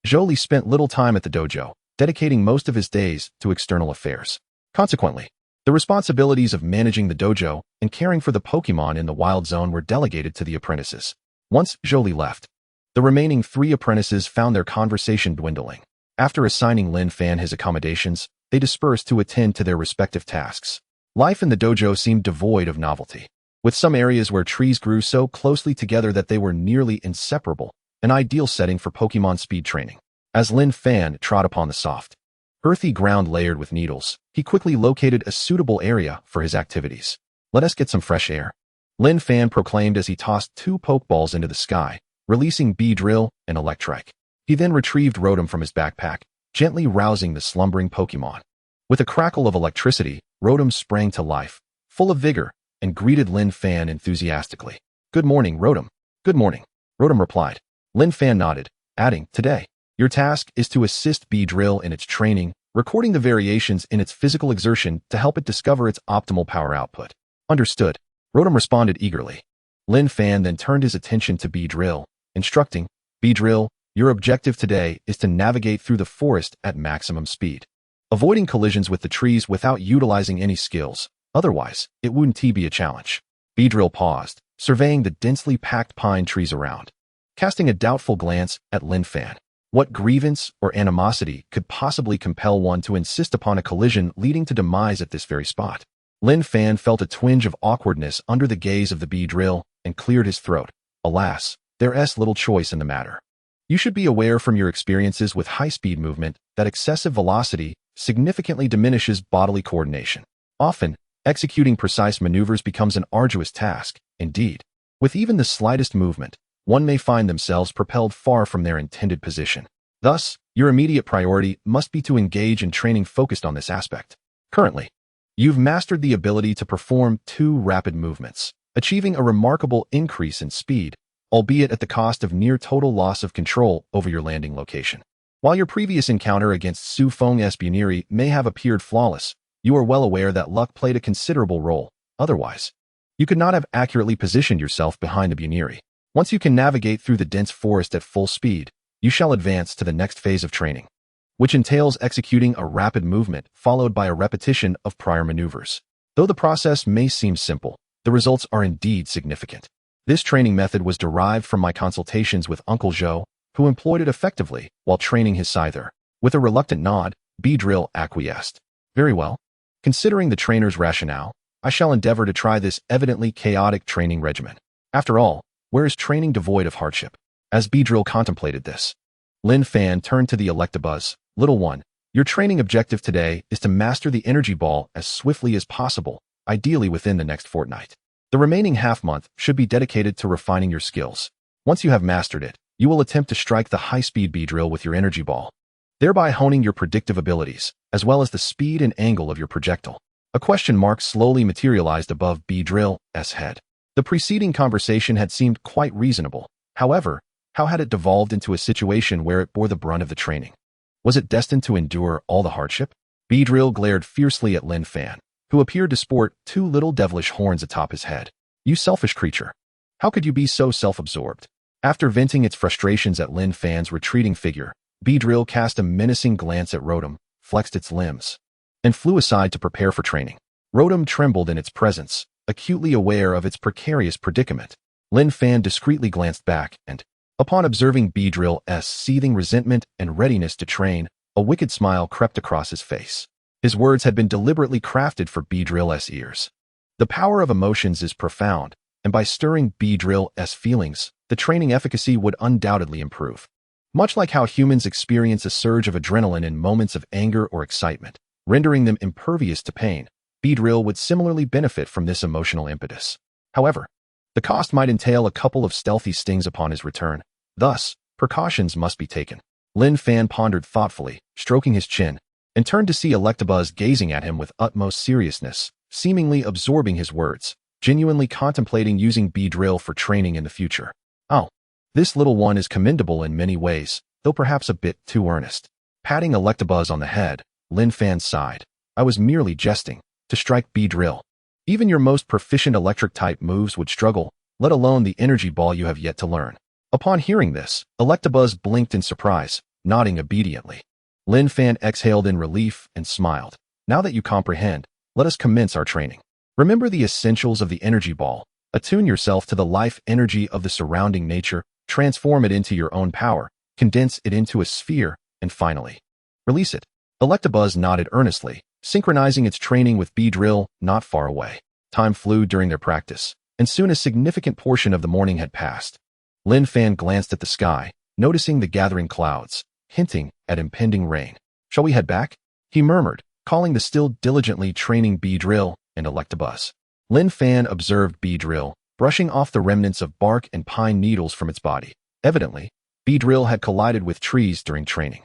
[SPEAKER 1] Zhou Li spent little time at the dojo, dedicating most of his days to external affairs. Consequently, the responsibilities of managing the dojo and caring for the Pokémon in the wild zone were delegated to the apprentices. Once Zhou Li left, the remaining 3 apprentices found their conversation dwindling. After assigning Lin Fan his accommodations, they dispersed to attend to their respective tasks. Life in the dojo seemed devoid of novelty, with some areas where trees grew so closely together that they were nearly inseparable, an ideal setting for Pokémon speed training. As Lin Fan trod upon the soft, earthy ground layered with needles, he quickly located a suitable area for his activities. "Let us get some fresh air," Lin Fan proclaimed as he tossed 2 Pokeballs into the sky, releasing Beedrill and Electrike. He then retrieved Rotom from his backpack, gently rousing the slumbering Pokémon. With a crackle of electricity, Rotom sprang to life, full of vigor, and greeted Lin Fan enthusiastically. "Good morning, Rotom." "Good morning," Rotom replied. Lin Fan nodded, adding, "Today, your task is to assist Beedrill in its training, recording the variations in its physical exertion to help it discover its optimal power output." "Understood," Rotom responded eagerly. Lin Fan then turned his attention to Beedrill, instructing, "Beedrill, your objective today is to navigate through the forest at maximum speed, avoiding collisions with the trees without utilizing any skills, otherwise, it wouldn't be a challenge." Beedrill paused, surveying the densely packed pine trees around, casting a doubtful glance at Lin Fan. What grievance or animosity could possibly compel one to insist upon a collision leading to demise at this very spot? Lin Fan felt a twinge of awkwardness under the gaze of the Beedrill and cleared his throat. "Alas, there's little choice in the matter. You should be aware from your experiences with high-speed movement that excessive velocity significantly diminishes bodily coordination. Often, executing precise maneuvers becomes an arduous task. Indeed, with even the slightest movement, one may find themselves propelled far from their intended position. Thus, your immediate priority must be to engage in training focused on this aspect. Currently, you've mastered the ability to perform 2 rapid movements, achieving a remarkable increase in speed, albeit at the cost of near total loss of control over your landing location. While your previous encounter against Su Feng's Buniri may have appeared flawless, you are well aware that luck played a considerable role. Otherwise, you could not have accurately positioned yourself behind the Buniri. Once you can navigate through the dense forest at full speed, you shall advance to the next phase of training, which entails executing a rapid movement followed by a repetition of prior maneuvers. Though the process may seem simple, the results are indeed significant. This training method was derived from my consultations with Uncle Zhou, who employed it effectively while training his scyther. With a reluctant nod, Beedrill acquiesced. "Very well. Considering the trainer's rationale, I shall endeavor to try this evidently chaotic training regimen. After all, where is training devoid of hardship?" As Beedrill contemplated this, Lin Fan turned to the Electabuzz. "Little one, your training objective today is to master the energy ball as swiftly as possible, ideally within the next fortnight. The remaining half-month should be dedicated to refining your skills. Once you have mastered it, you will attempt to strike the high-speed Beedrill with your energy ball, thereby honing your predictive abilities, as well as the speed and angle of your projectile." A question mark slowly materialized above Beedrill's head. The preceding conversation had seemed quite reasonable. However, how had it devolved into a situation where it bore the brunt of the training? Was it destined to endure all the hardship? Beedrill glared fiercely at Lin Fan, who appeared to sport 2 little devilish horns atop his head. "You selfish creature. How could you be so self-absorbed?" After venting its frustrations at Lin Fan's retreating figure, Beedrill cast a menacing glance at Rotom, flexed its limbs, and flew aside to prepare for training. Rotom trembled in its presence, acutely aware of its precarious predicament. Lin Fan discreetly glanced back and, upon observing Beedrill's seething resentment and readiness to train, a wicked smile crept across his face. His words had been deliberately crafted for Beedrill's ears. The power of emotions is profound, and by stirring Beedrill's feelings, the training efficacy would undoubtedly improve. Much like how humans experience a surge of adrenaline in moments of anger or excitement, rendering them impervious to pain, Beedrill would similarly benefit from this emotional impetus. However, the cost might entail a couple of stealthy stings upon his return. Thus, Precautions must be taken. Lin Fan pondered thoughtfully, stroking his chin, and turned to see Electabuzz gazing at him with utmost seriousness, seemingly absorbing his words, genuinely contemplating using Beedrill for training in the future. Oh, this little one is commendable in many ways, though perhaps a bit too earnest. Patting Electabuzz on the head, Lin Fan sighed. I was merely jesting, to strike Beedrill. Even your most proficient electric-type moves would struggle, let alone the energy ball you have yet to learn. Upon hearing this, Electabuzz blinked in surprise, nodding obediently. Lin Fan exhaled in relief and smiled. Now that you comprehend, let us commence our training. Remember the essentials of the energy ball. Attune yourself to the life energy of the surrounding nature, transform it into your own power, condense it into a sphere, and finally, release it. Electabuzz nodded earnestly, synchronizing its training with Beedrill not far away. Time flew during their practice, and soon a significant portion of the morning had passed. Lin Fan glanced at the sky, noticing the gathering clouds, hinting at impending rain. Shall we head back? He murmured, calling the still diligently training Beedrill and Electabuzz. Lin Fan observed Beedrill, brushing off the remnants of bark and pine needles from its body. Evidently, Beedrill had collided with trees during training.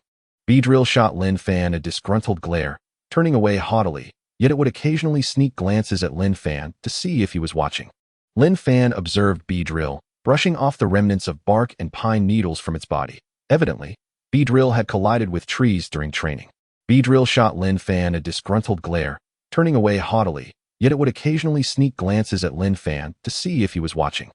[SPEAKER 1] Beedrill shot Lin Fan a disgruntled glare, turning away haughtily, yet it would occasionally sneak glances at Lin Fan to see if he was watching. Lin Fan observed Beedrill, brushing off the remnants of bark and pine needles from its body. Evidently, Beedrill had collided with trees during training. Beedrill shot Lin Fan a disgruntled glare, turning away haughtily, yet it would occasionally sneak glances at Lin Fan to see if he was watching.